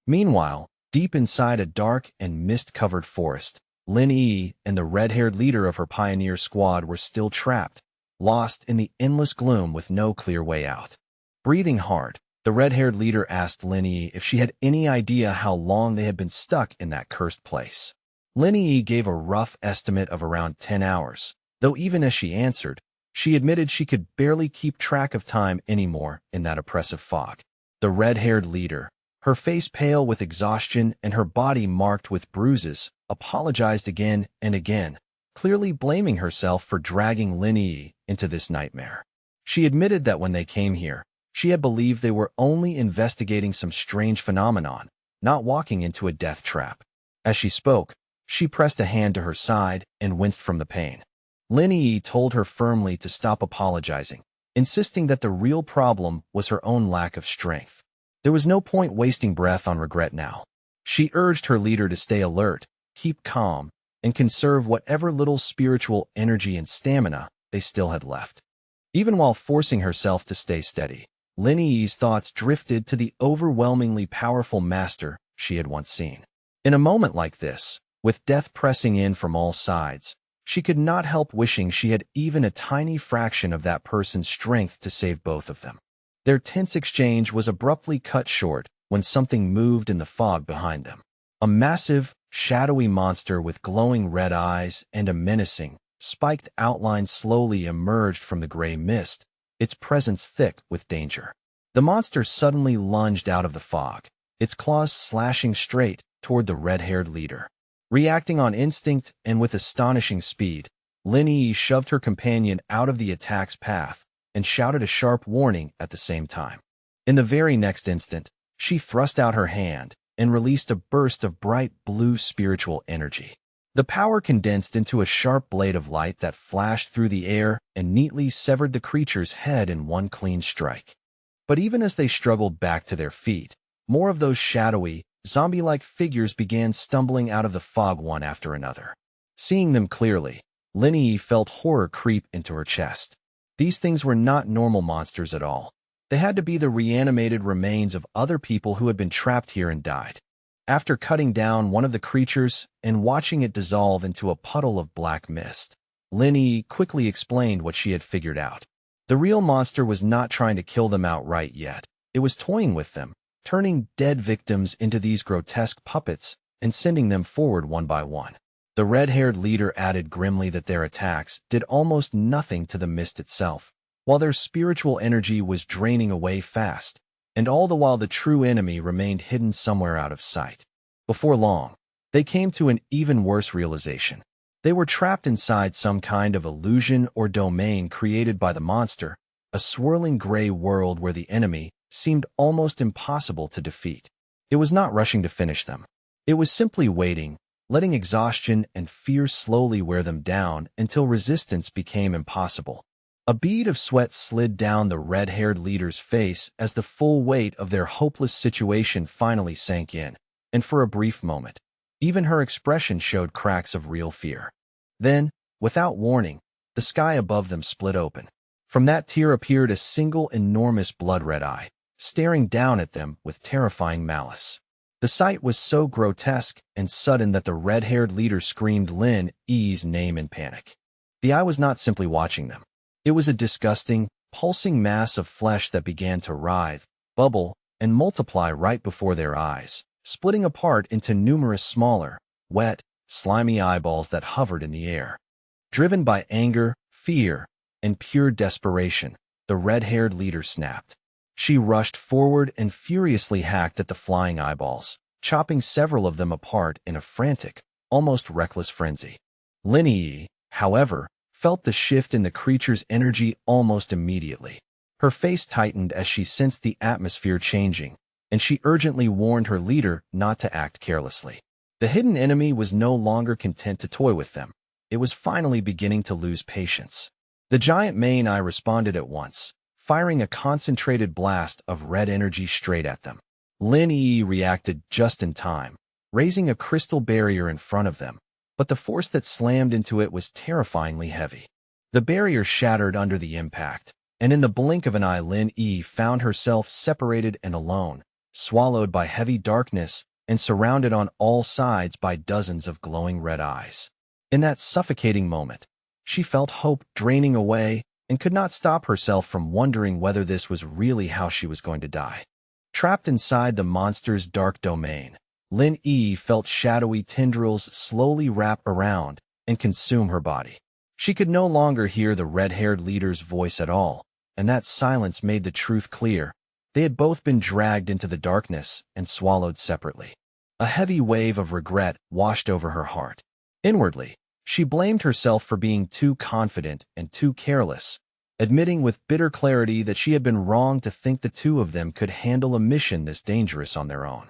Meanwhile, deep inside a dark and mist-covered forest, Lin Yi and the red-haired leader of her pioneer squad were still trapped, lost in the endless gloom with no clear way out. Breathing hard, the red-haired leader asked Lin Yi if she had any idea how long they had been stuck in that cursed place. Lin Yi gave a rough estimate of around 10 hours, though even as she answered, she admitted she could barely keep track of time anymore in that oppressive fog. The red-haired leader, her face pale with exhaustion and her body marked with bruises, apologized again and again, clearly blaming herself for dragging Lin Yi into this nightmare. She admitted that when they came here, she had believed they were only investigating some strange phenomenon, not walking into a death trap. As she spoke, she pressed a hand to her side and winced from the pain. Lin Yi told her firmly to stop apologizing, insisting that the real problem was her own lack of strength. There was no point wasting breath on regret now. She urged her leader to stay alert, keep calm, and conserve whatever little spiritual energy and stamina they still had left. Even while forcing herself to stay steady, Lin Yi's thoughts drifted to the overwhelmingly powerful master she had once seen. In a moment like this, with death pressing in from all sides, she could not help wishing she had even a tiny fraction of that person's strength to save both of them. Their tense exchange was abruptly cut short when something moved in the fog behind them. A massive, shadowy monster with glowing red eyes and a menacing, spiked outline slowly emerged from the gray mist, its presence thick with danger. The monster suddenly lunged out of the fog, its claws slashing straight toward the red-haired leader. Reacting on instinct and with astonishing speed, Lin Yi shoved her companion out of the attack's path and shouted a sharp warning at the same time. In the very next instant, she thrust out her hand and released a burst of bright blue spiritual energy. The power condensed into a sharp blade of light that flashed through the air and neatly severed the creature's head in one clean strike. But even as they struggled back to their feet, more of those shadowy, zombie-like figures began stumbling out of the fog one after another. Seeing them clearly, Lin Yi felt horror creep into her chest. These things were not normal monsters at all. They had to be the reanimated remains of other people who had been trapped here and died. After cutting down one of the creatures and watching it dissolve into a puddle of black mist, Lin Yi quickly explained what she had figured out. The real monster was not trying to kill them outright yet. It was toying with them, turning dead victims into these grotesque puppets and sending them forward one by one. The red-haired leader added grimly that their attacks did almost nothing to the mist itself, while their spiritual energy was draining away fast, and all the while the true enemy remained hidden somewhere out of sight. Before long, they came to an even worse realization. They were trapped inside some kind of illusion or domain created by the monster, a swirling gray world where the enemy seemed almost impossible to defeat. It was not rushing to finish them. It was simply waiting, letting exhaustion and fear slowly wear them down until resistance became impossible. A bead of sweat slid down the red-haired leader's face as the full weight of their hopeless situation finally sank in, and for a brief moment, even her expression showed cracks of real fear. Then, without warning, the sky above them split open. From that tear appeared a single enormous blood-red eye, staring down at them with terrifying malice. The sight was so grotesque and sudden that the red-haired leader screamed Lin Yi's name in panic. The eye was not simply watching them. It was a disgusting, pulsing mass of flesh that began to writhe, bubble, and multiply right before their eyes, splitting apart into numerous smaller, wet, slimy eyeballs that hovered in the air. Driven by anger, fear, and pure desperation, the red-haired leader snapped. She rushed forward and furiously hacked at the flying eyeballs, chopping several of them apart in a frantic, almost reckless frenzy. Lin Yi, however, felt the shift in the creature's energy almost immediately. Her face tightened as she sensed the atmosphere changing, and she urgently warned her leader not to act carelessly. The hidden enemy was no longer content to toy with them. It was finally beginning to lose patience. The giant main eye responded at once, firing a concentrated blast of red energy straight at them. Lin Yi reacted just in time, raising a crystal barrier in front of them, but the force that slammed into it was terrifyingly heavy. The barrier shattered under the impact, and in the blink of an eye Lin Yi found herself separated and alone, swallowed by heavy darkness and surrounded on all sides by dozens of glowing red eyes. In that suffocating moment, she felt hope draining away and could not stop herself from wondering whether this was really how she was going to die. Trapped inside the monster's dark domain, Lin Yi felt shadowy tendrils slowly wrap around and consume her body. She could no longer hear the red-haired leader's voice at all, and that silence made the truth clear. They had both been dragged into the darkness and swallowed separately. A heavy wave of regret washed over her heart. Inwardly, she blamed herself for being too confident and too careless, admitting with bitter clarity that she had been wrong to think the two of them could handle a mission this dangerous on their own.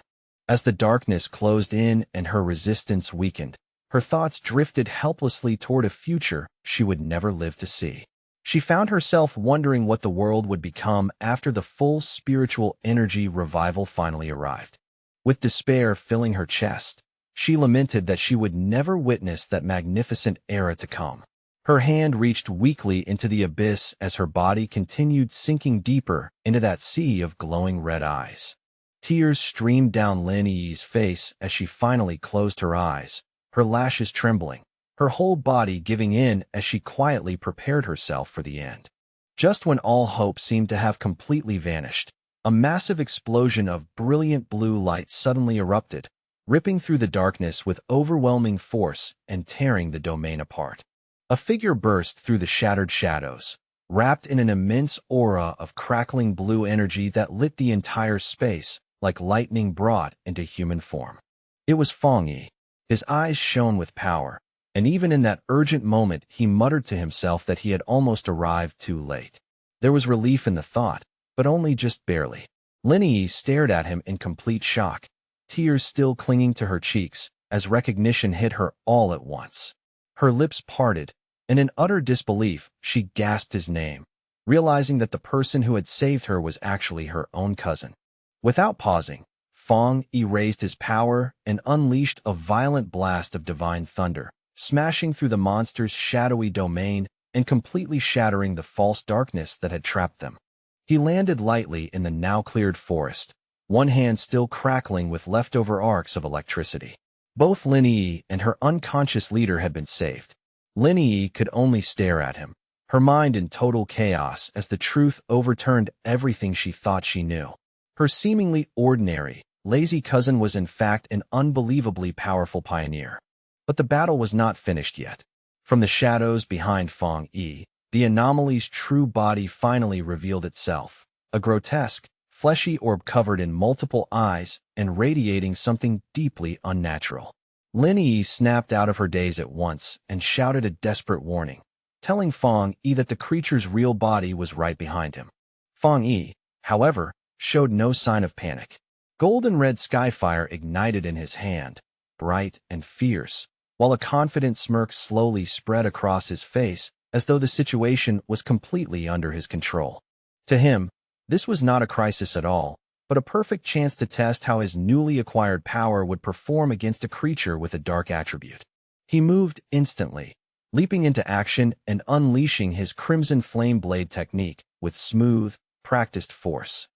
As the darkness closed in and her resistance weakened, her thoughts drifted helplessly toward a future she would never live to see. She found herself wondering what the world would become after the full spiritual energy revival finally arrived. With despair filling her chest, she lamented that she would never witness that magnificent era to come. Her hand reached weakly into the abyss as her body continued sinking deeper into that sea of glowing red eyes. Tears streamed down Lin Yi's face as she finally closed her eyes, her lashes trembling, her whole body giving in as she quietly prepared herself for the end. Just when all hope seemed to have completely vanished, a massive explosion of brilliant blue light suddenly erupted, ripping through the darkness with overwhelming force and tearing the domain apart. A figure burst through the shattered shadows, wrapped in an immense aura of crackling blue energy that lit the entire space like lightning brought into human form. It was Fong Yi. His eyes shone with power, and even in that urgent moment he muttered to himself that he had almost arrived too late. There was relief in the thought, but only just barely. Lin Yi stared at him in complete shock, tears still clinging to her cheeks as recognition hit her all at once. Her lips parted, and in utter disbelief she gasped his name, realizing that the person who had saved her was actually her own cousin. Without pausing, Fong Yi raised his power and unleashed a violent blast of divine thunder, smashing through the monster's shadowy domain and completely shattering the false darkness that had trapped them. He landed lightly in the now-cleared forest, one hand still crackling with leftover arcs of electricity. Both Lin Yi and her unconscious leader had been saved. Lin Yi could only stare at him, her mind in total chaos as the truth overturned everything she thought she knew. Her seemingly ordinary, lazy cousin was in fact an unbelievably powerful pioneer. But the battle was not finished yet. From the shadows behind Fong Yi, the anomaly's true body finally revealed itself, a grotesque, fleshy orb covered in multiple eyes and radiating something deeply unnatural. Lin Yi snapped out of her daze at once and shouted a desperate warning, telling Fong Yi that the creature's real body was right behind him. Fong Yi, however, showed no sign of panic. Golden red skyfire ignited in his hand, bright and fierce, while a confident smirk slowly spread across his face as though the situation was completely under his control. To him, this was not a crisis at all, but a perfect chance to test how his newly acquired power would perform against a creature with a dark attribute. He moved instantly, leaping into action and unleashing his Crimson Flame Blade technique with smooth, practiced force.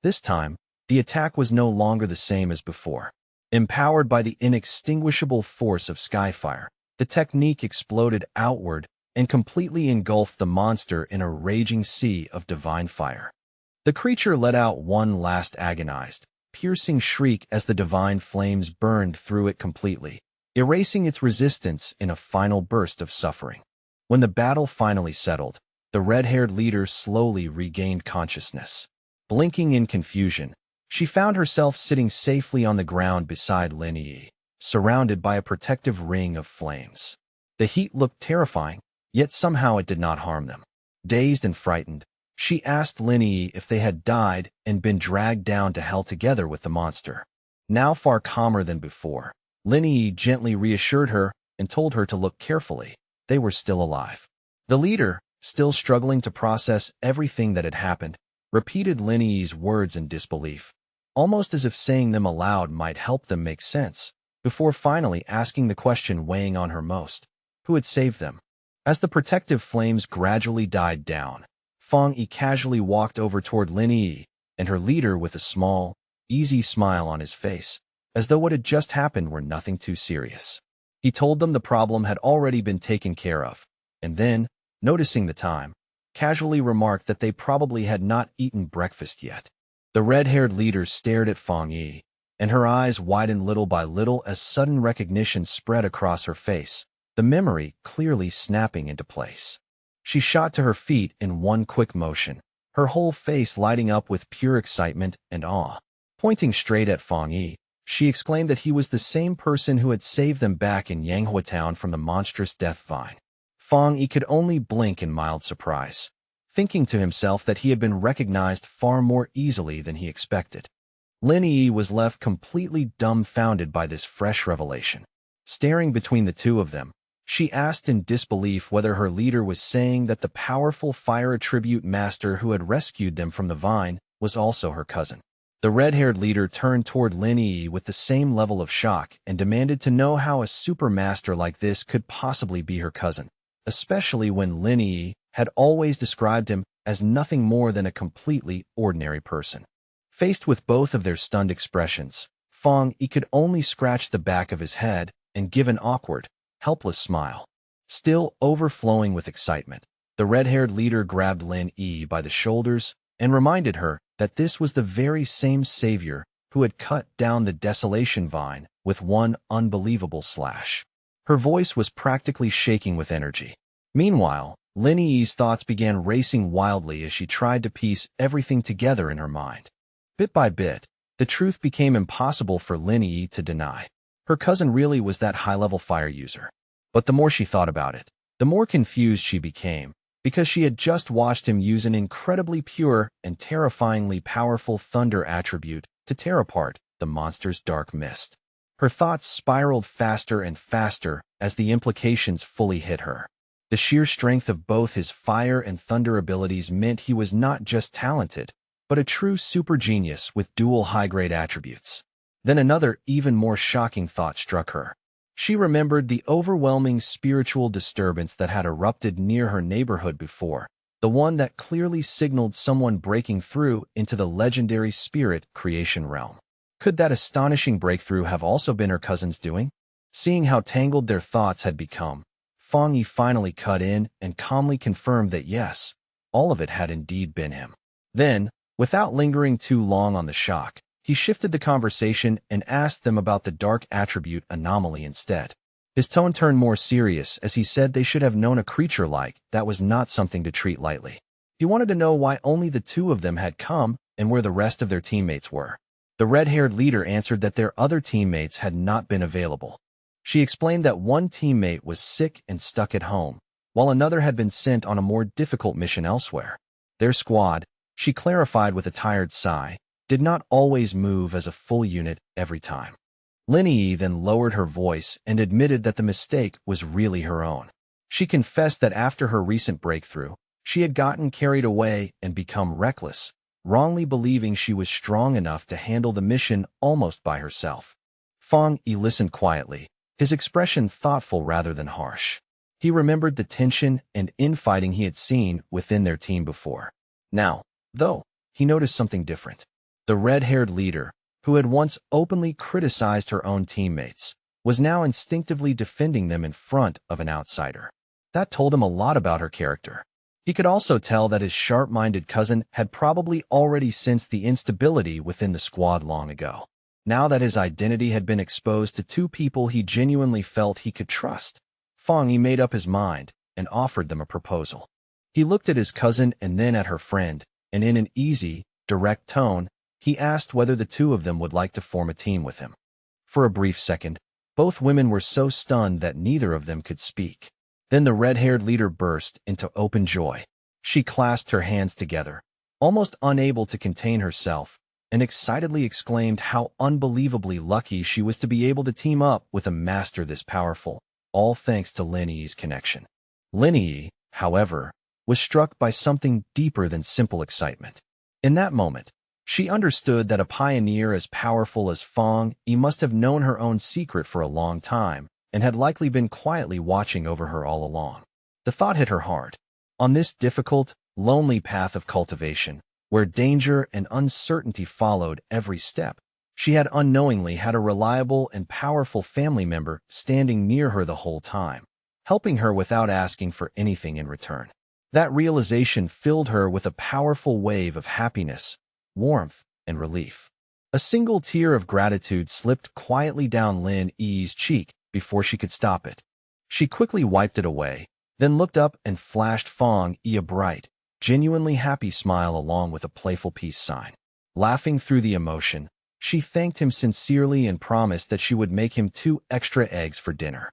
This time, the attack was no longer the same as before. Empowered by the inextinguishable force of Skyfire, the technique exploded outward and completely engulfed the monster in a raging sea of divine fire. The creature let out one last agonized, piercing shriek as the divine flames burned through it completely, erasing its resistance in a final burst of suffering. When the battle finally settled, the red-haired leader slowly regained consciousness. Blinking in confusion, she found herself sitting safely on the ground beside Lin Yi, surrounded by a protective ring of flames. The heat looked terrifying, yet somehow it did not harm them. Dazed and frightened, she asked Lin Yi if they had died and been dragged down to hell together with the monster. Now far calmer than before, Lin Yi gently reassured her and told her to look carefully. They were still alive. The leader, still struggling to process everything that had happened, repeated Lin Yi's words in disbelief, almost as if saying them aloud might help them make sense, before finally asking the question weighing on her most: who had saved them? As the protective flames gradually died down, Fong Yi casually walked over toward Lin Yi and her leader with a small, easy smile on his face, as though what had just happened were nothing too serious. He told them the problem had already been taken care of, and then, noticing the time, casually remarked that they probably had not eaten breakfast yet. The red-haired leader stared at Fong Yi, and her eyes widened little by little as sudden recognition spread across her face, the memory clearly snapping into place. She shot to her feet in one quick motion, her whole face lighting up with pure excitement and awe. Pointing straight at Fong Yi, she exclaimed that he was the same person who had saved them back in Yanghua Town from the monstrous death vine. Fong Yi could only blink in mild surprise, thinking to himself that he had been recognized far more easily than he expected. Lin Yi was left completely dumbfounded by this fresh revelation. Staring between the two of them, she asked in disbelief whether her leader was saying that the powerful fire attribute master who had rescued them from the vine was also her cousin. The red-haired leader turned toward Lin Yi with the same level of shock and demanded to know how a super master like this could possibly be her cousin, especially when Lin Yi had always described him as nothing more than a completely ordinary person. Faced with both of their stunned expressions, Fong Yi could only scratch the back of his head and give an awkward, helpless smile. Still overflowing with excitement, the red-haired leader grabbed Lin Yi by the shoulders and reminded her that this was the very same savior who had cut down the desolation vine with one unbelievable slash. Her voice was practically shaking with energy. Meanwhile, Lin Yi's thoughts began racing wildly as she tried to piece everything together in her mind. Bit by bit, the truth became impossible for Lin Yi to deny. Her cousin really was that high-level fire user. But the more she thought about it, the more confused she became, because she had just watched him use an incredibly pure and terrifyingly powerful thunder attribute to tear apart the monster's dark mist. Her thoughts spiraled faster and faster as the implications fully hit her. The sheer strength of both his fire and thunder abilities meant he was not just talented, but a true super genius with dual high-grade attributes. Then another, even more shocking thought struck her. She remembered the overwhelming spiritual disturbance that had erupted near her neighborhood before, the one that clearly signaled someone breaking through into the legendary spirit creation realm. Could that astonishing breakthrough have also been her cousin's doing? Seeing how tangled their thoughts had become, Fong Yi finally cut in and calmly confirmed that yes, all of it had indeed been him. Then, without lingering too long on the shock, he shifted the conversation and asked them about the dark attribute anomaly instead. His tone turned more serious as he said they should have known a creature like that was not something to treat lightly. He wanted to know why only the two of them had come and where the rest of their teammates were. The red-haired leader answered that their other teammates had not been available. She explained that one teammate was sick and stuck at home, while another had been sent on a more difficult mission elsewhere. Their squad, she clarified with a tired sigh, did not always move as a full unit every time. Lin Yi then lowered her voice and admitted that the mistake was really her own. She confessed that after her recent breakthrough, she had gotten carried away and become reckless, wrongly believing she was strong enough to handle the mission almost by herself. Fong Yi listened quietly, his expression thoughtful rather than harsh. He remembered the tension and infighting he had seen within their team before. Now, though, he noticed something different. The red-haired leader, who had once openly criticized her own teammates, was now instinctively defending them in front of an outsider. That told him a lot about her character. He could also tell that his sharp-minded cousin had probably already sensed the instability within the squad long ago. Now that his identity had been exposed to two people he genuinely felt he could trust, Fong Yi made up his mind and offered them a proposal. He looked at his cousin and then at her friend, and in an easy, direct tone, he asked whether the two of them would like to form a team with him. For a brief second, both women were so stunned that neither of them could speak. Then the red-haired leader burst into open joy. She clasped her hands together, almost unable to contain herself, and excitedly exclaimed how unbelievably lucky she was to be able to team up with a master this powerful, all thanks to Lin Yi's connection. Lin Yi, however, was struck by something deeper than simple excitement. In that moment, she understood that a pioneer as powerful as Fong Yi must have known her own secret for a long time and had likely been quietly watching over her all along. The thought hit her hard. On this difficult, lonely path of cultivation, where danger and uncertainty followed every step, she had unknowingly had a reliable and powerful family member standing near her the whole time, helping her without asking for anything in return. That realization filled her with a powerful wave of happiness, warmth, and relief. A single tear of gratitude slipped quietly down Lin Yi's cheek before she could stop it. She quickly wiped it away, then looked up and flashed Fong Yi a bright, genuinely happy smile along with a playful peace sign. Laughing through the emotion, she thanked him sincerely and promised that she would make him 2 extra eggs for dinner.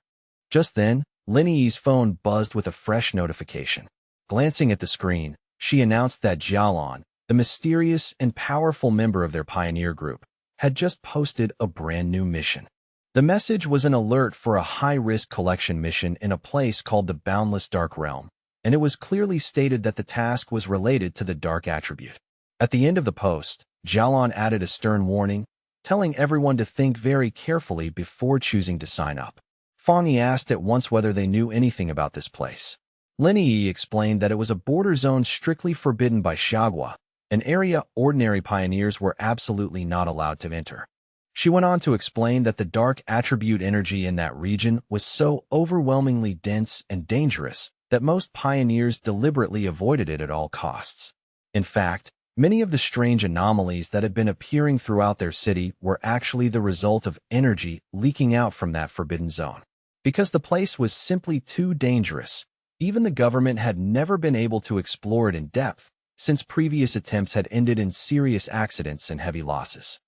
Just then, Lin Yi's phone buzzed with a fresh notification. Glancing at the screen, she announced that Jialan, the mysterious and powerful member of their pioneer group, had just posted a brand new mission. The message was an alert for a high-risk collection mission in a place called the Boundless Dark Realm, and it was clearly stated that the task was related to the dark attribute. At the end of the post, Jialon added a stern warning, telling everyone to think very carefully before choosing to sign up. Fang Yi asked at once whether they knew anything about this place. Lin Yi explained that it was a border zone strictly forbidden by Xiagua, an area ordinary pioneers were absolutely not allowed to enter. She went on to explain that the dark attribute energy in that region was so overwhelmingly dense and dangerous that most pioneers deliberately avoided it at all costs. In fact, many of the strange anomalies that had been appearing throughout their city were actually the result of energy leaking out from that forbidden zone. Because the place was simply too dangerous, even the government had never been able to explore it in depth, since previous attempts had ended in serious accidents and heavy losses.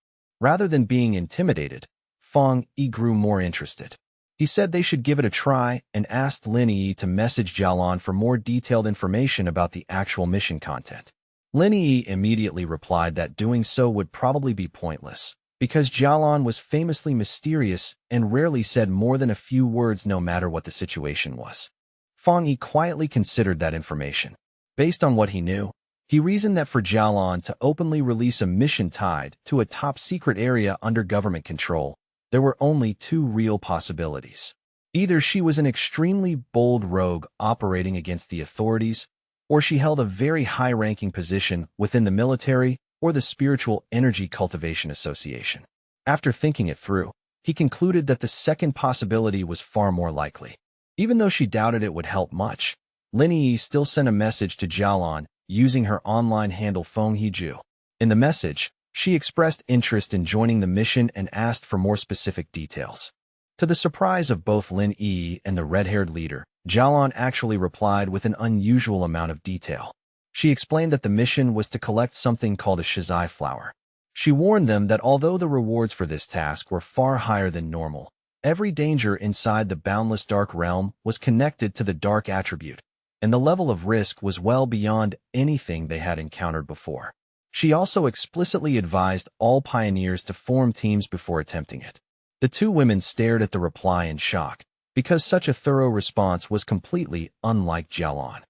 Rather than being intimidated, Fang Yi grew more interested. He said they should give it a try and asked Lin Yi to message Jialon for more detailed information about the actual mission content. Lin Yi immediately replied that doing so would probably be pointless, because Jialon was famously mysterious and rarely said more than a few words no matter what the situation was. Fang Yi quietly considered that information. Based on what he knew, he reasoned that for Jialon to openly release a mission tied to a top-secret area under government control, there were only two real possibilities. Either she was an extremely bold rogue operating against the authorities, or she held a very high-ranking position within the military or the Spiritual Energy Cultivation Association. After thinking it through, he concluded that the second possibility was far more likely. Even though she doubted it would help much, Lin Yi still sent a message to Jialon using her online handle Feng Heju. In the message, she expressed interest in joining the mission and asked for more specific details. To the surprise of both Lin Yi and the red-haired leader, Jialon actually replied with an unusual amount of detail. She explained that the mission was to collect something called a shizai flower. She warned them that although the rewards for this task were far higher than normal, every danger inside the boundless dark realm was connected to the dark attribute, and the level of risk was well beyond anything they had encountered before. She also explicitly advised all pioneers to form teams before attempting it. The two women stared at the reply in shock, because such a thorough response was completely unlike Jialon.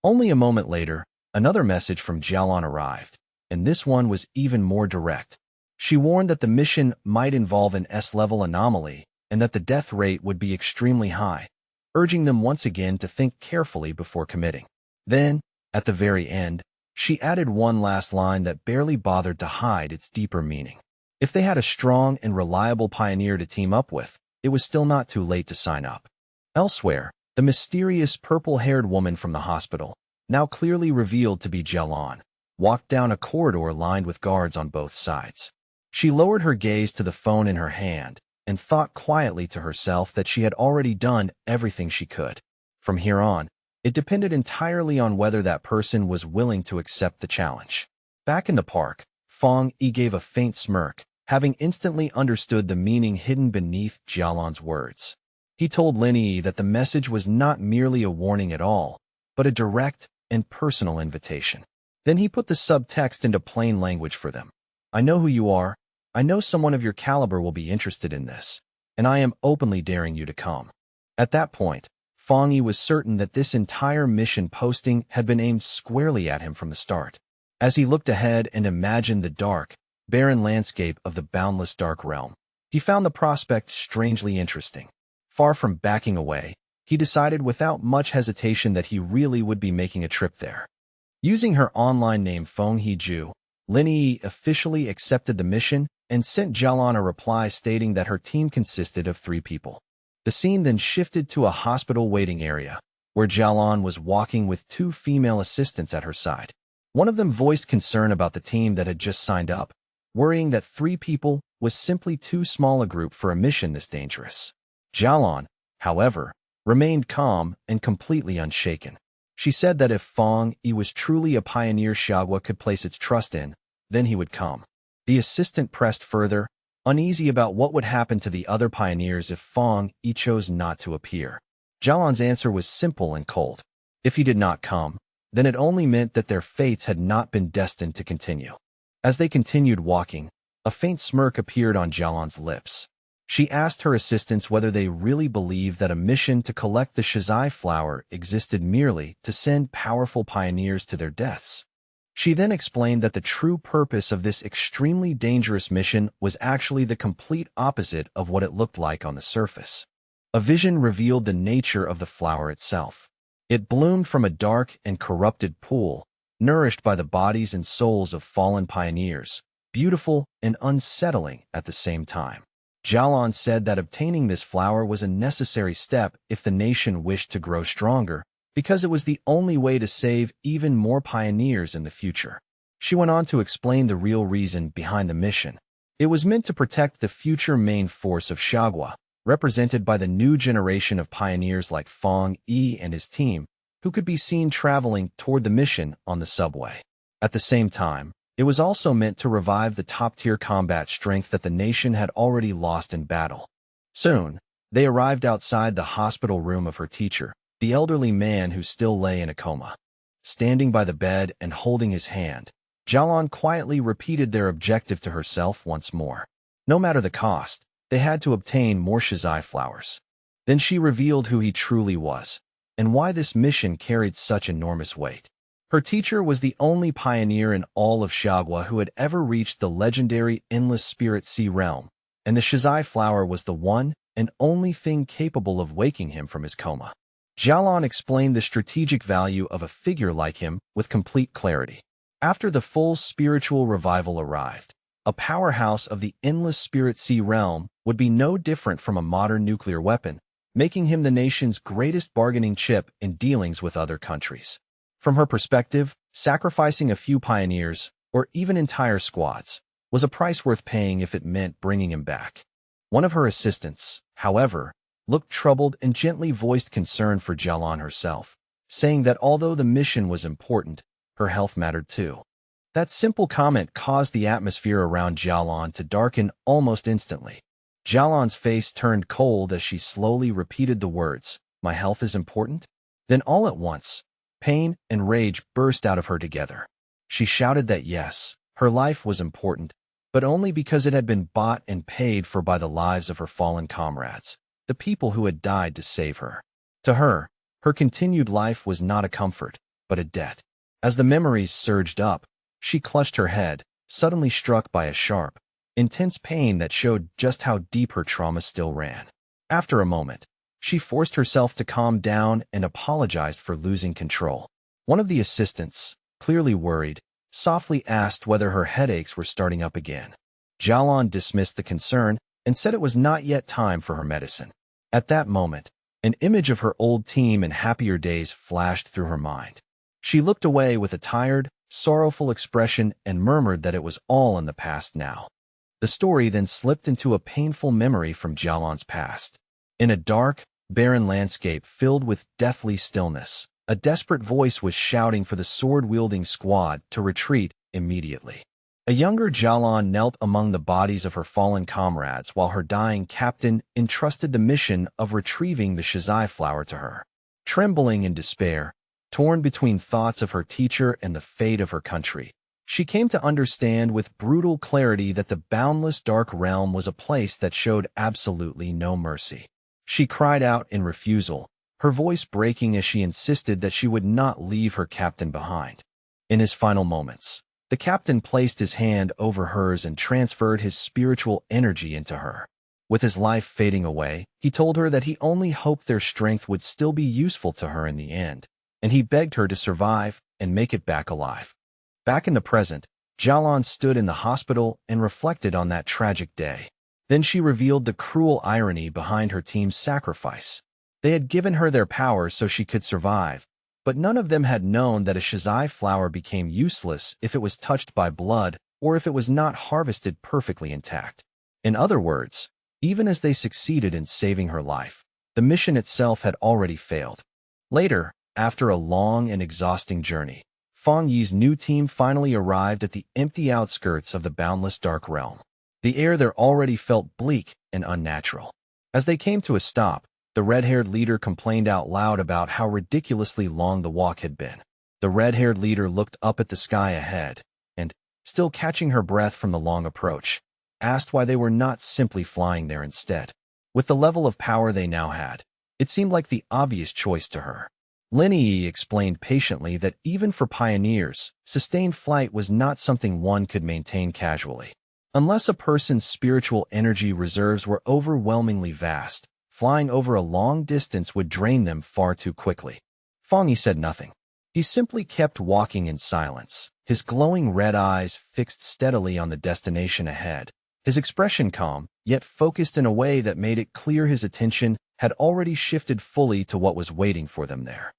Only a moment later, another message from Jialon arrived, and this one was even more direct. She warned that the mission might involve an S-level anomaly and that the death rate would be extremely high, urging them once again to think carefully before committing. Then, at the very end, she added one last line that barely bothered to hide its deeper meaning. If they had a strong and reliable pioneer to team up with, it was still not too late to sign up. Elsewhere, the mysterious purple-haired woman from the hospital, now clearly revealed to be Jialon, walked down a corridor lined with guards on both sides. She lowered her gaze to the phone in her hand and thought quietly to herself that she had already done everything she could. From here on, it depended entirely on whether that person was willing to accept the challenge. Back in the park, Fang Yi gave a faint smirk, having instantly understood the meaning hidden beneath Jialon's words. He told Lin Yi that the message was not merely a warning at all, but a direct and personal invitation. Then he put the subtext into plain language for them. I know who you are. I know someone of your caliber will be interested in this, and I am openly daring you to come. At that point, Fang Yi was certain that this entire mission posting had been aimed squarely at him from the start. As he looked ahead and imagined the dark, barren landscape of the boundless dark realm, he found the prospect strangely interesting. Far from backing away, he decided without much hesitation that he really would be making a trip there. Using her online name Feng Heju, Lin Yi officially accepted the mission and sent Jialon a reply stating that her team consisted of 3 people. The scene then shifted to a hospital waiting area, where Jialon was walking with 2 female assistants at her side. One of them voiced concern about the team that had just signed up, worrying that 3 people was simply too small a group for a mission this dangerous. Jialon, however, remained calm and completely unshaken. She said that if Fang Yi was truly a pioneer Xiagua could place its trust in, then he would come. The assistant pressed further, uneasy about what would happen to the other pioneers if Fang Yi chose not to appear. Jialon's answer was simple and cold. If he did not come, then it only meant that their fates had not been destined to continue. As they continued walking, A faint smirk appeared on Jialan's lips. She asked her assistants whether they really believed that a mission to collect the Shizai flower existed merely to send powerful pioneers to their deaths. She then explained that the true purpose of this extremely dangerous mission was actually the complete opposite of what it looked like on the surface. A vision revealed the nature of the flower itself. It bloomed from a dark and corrupted pool, nourished by the bodies and souls of fallen pioneers, beautiful and unsettling at the same time. Jialan said that obtaining this flower was a necessary step if the nation wished to grow stronger, because it was the only way to save even more pioneers in the future. She went on to explain the real reason behind the mission. It was meant to protect the future main force of Xiagua, represented by the new generation of pioneers like Fang Yi and his team, who could be seen traveling toward the mission on the subway. At the same time, it was also meant to revive the top-tier combat strength that the nation had already lost in battle. Soon, they arrived outside the hospital room of her teacher, the elderly man who still lay in a coma. Standing by the bed and holding his hand, Jialan quietly repeated their objective to herself once more. No matter the cost, they had to obtain more Shizai flowers. Then she revealed who he truly was, and why this mission carried such enormous weight. Her teacher was the only pioneer in all of Xiagua who had ever reached the legendary Endless Spirit Sea realm, and the Shizai flower was the one and only thing capable of waking him from his coma. Jialan explained the strategic value of a figure like him with complete clarity. After the full spiritual revival arrived, a powerhouse of the Endless Spirit Sea realm would be no different from a modern nuclear weapon, making him the nation's greatest bargaining chip in dealings with other countries. From her perspective, sacrificing a few pioneers, or even entire squads, was a price worth paying if it meant bringing him back. One of her assistants, however, looked troubled and gently voiced concern for Jialan herself, saying that although the mission was important, her health mattered too. That simple comment caused the atmosphere around Jialan to darken almost instantly. Jialan's face turned cold as she slowly repeated the words, "My health is important?" Then all at once, pain and rage burst out of her together. She shouted that yes, her life was important, but only because it had been bought and paid for by the lives of her fallen comrades, the people who had died to save her. To her, her continued life was not a comfort, but a debt. As the memories surged up, she clutched her head, suddenly struck by a sharp, intense pain that showed just how deep her trauma still ran. After a moment, she forced herself to calm down and apologized for losing control. One of the assistants, clearly worried, softly asked whether her headaches were starting up again. Jialan dismissed the concern and said it was not yet time for her medicine. At that moment, an image of her old team and happier days flashed through her mind. She looked away with a tired, sorrowful expression and murmured that it was all in the past now. The story then slipped into a painful memory from Jialan's past. In a dark, barren landscape filled with deathly stillness, a desperate voice was shouting for the sword-wielding squad to retreat immediately. A younger Jialan knelt among the bodies of her fallen comrades while her dying captain entrusted the mission of retrieving the Shizai flower to her. Trembling in despair, torn between thoughts of her teacher and the fate of her country, she came to understand with brutal clarity that the boundless dark realm was a place that showed absolutely no mercy. She cried out in refusal, her voice breaking as she insisted that she would not leave her captain behind. In his final moments, the captain placed his hand over hers and transferred his spiritual energy into her. With his life fading away, he told her that he only hoped their strength would still be useful to her in the end, and he begged her to survive and make it back alive. Back in the present, Jialan stood in the hospital and reflected on that tragic day. Then she revealed the cruel irony behind her team's sacrifice. They had given her their power so she could survive, but none of them had known that a Shizai flower became useless if it was touched by blood or if it was not harvested perfectly intact. In other words, even as they succeeded in saving her life, the mission itself had already failed. Later, after a long and exhausting journey, Fang Yi's new team finally arrived at the empty outskirts of the boundless dark realm. The air there already felt bleak and unnatural. As they came to a stop, the red-haired leader complained out loud about how ridiculously long the walk had been. The red-haired leader looked up at the sky ahead, and, still catching her breath from the long approach, asked why they were not simply flying there instead. With the level of power they now had, it seemed like the obvious choice to her. Lin Yi explained patiently that even for pioneers, sustained flight was not something one could maintain casually. Unless a person's spiritual energy reserves were overwhelmingly vast, flying over a long distance would drain them far too quickly. Fang Yi said nothing. He simply kept walking in silence, his glowing red eyes fixed steadily on the destination ahead. His expression calm, yet focused in a way that made it clear his attention had already shifted fully to what was waiting for them there.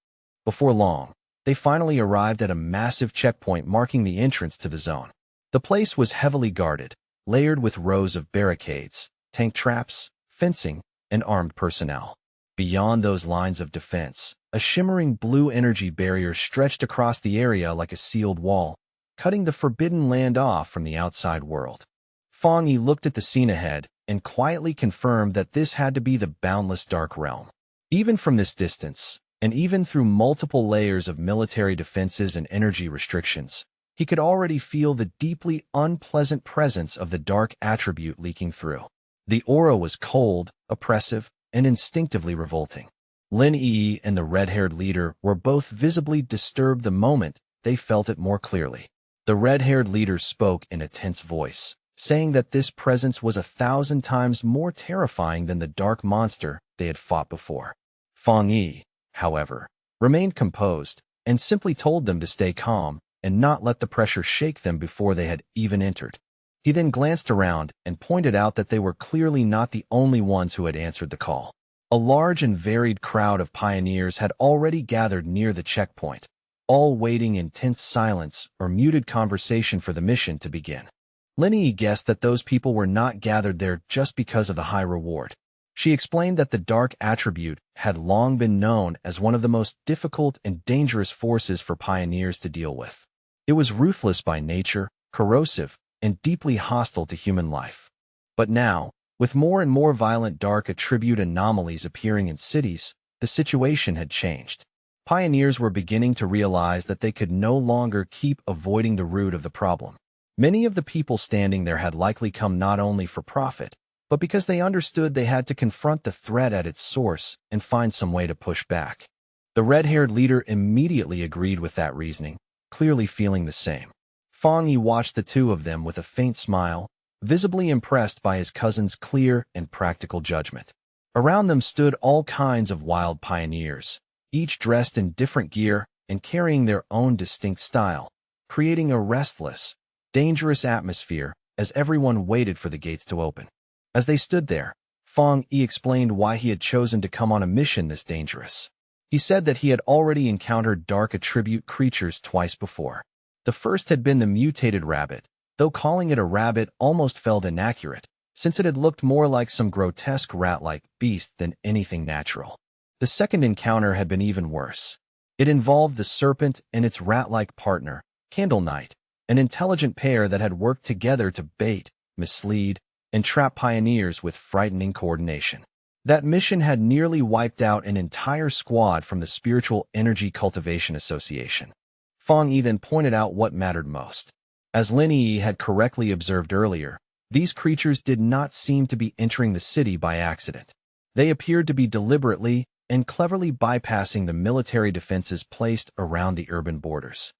Before long, they finally arrived at a massive checkpoint marking the entrance to the zone. The place was heavily guarded, layered with rows of barricades, tank traps, fencing, and armed personnel. Beyond those lines of defense, a shimmering blue energy barrier stretched across the area like a sealed wall, cutting the forbidden land off from the outside world. Fang Yi looked at the scene ahead and quietly confirmed that this had to be the boundless dark realm. Even from this distance, and even through multiple layers of military defenses and energy restrictions, he could already feel the deeply unpleasant presence of the dark attribute leaking through. The aura was cold, oppressive, and instinctively revolting. Lin Yi and the red-haired leader were both visibly disturbed the moment they felt it more clearly. The red-haired leader spoke in a tense voice, saying that this presence was 1,000 times more terrifying than the dark monster they had fought before. Fang Yi, however, remained composed and simply told them to stay calm and not let the pressure shake them before they had even entered. He then glanced around and pointed out that they were clearly not the only ones who had answered the call. A large and varied crowd of pioneers had already gathered near the checkpoint, all waiting in tense silence or muted conversation for the mission to begin. Lin Yi guessed that those people were not gathered there just because of the high reward. She explained that the dark attribute had long been known as one of the most difficult and dangerous forces for pioneers to deal with. It was ruthless by nature, corrosive, and deeply hostile to human life. But now, with more and more violent dark attribute anomalies appearing in cities, the situation had changed. Pioneers were beginning to realize that they could no longer keep avoiding the root of the problem. Many of the people standing there had likely come not only for profit, but because they understood they had to confront the threat at its source and find some way to push back. The red-haired leader immediately agreed with that reasoning, clearly feeling the same. Fang Yi watched the two of them with a faint smile, visibly impressed by his cousin's clear and practical judgment. Around them stood all kinds of wild pioneers, each dressed in different gear and carrying their own distinct style, creating a restless, dangerous atmosphere as everyone waited for the gates to open. As they stood there, Fang Yi explained why he had chosen to come on a mission this dangerous. He said that he had already encountered dark attribute creatures twice before. The first had been the mutated rabbit, though calling it a rabbit almost felt inaccurate, since it had looked more like some grotesque rat-like beast than anything natural. The second encounter had been even worse. It involved the serpent and its rat-like partner, Candle Knight, an intelligent pair that had worked together to bait, mislead, and trap pioneers with frightening coordination. That mission had nearly wiped out an entire squad from the Spiritual Energy Cultivation Association. Fang Yi then pointed out what mattered most. As Lin Yi had correctly observed earlier, these creatures did not seem to be entering the city by accident. They appeared to be deliberately and cleverly bypassing the military defenses placed around the urban borders.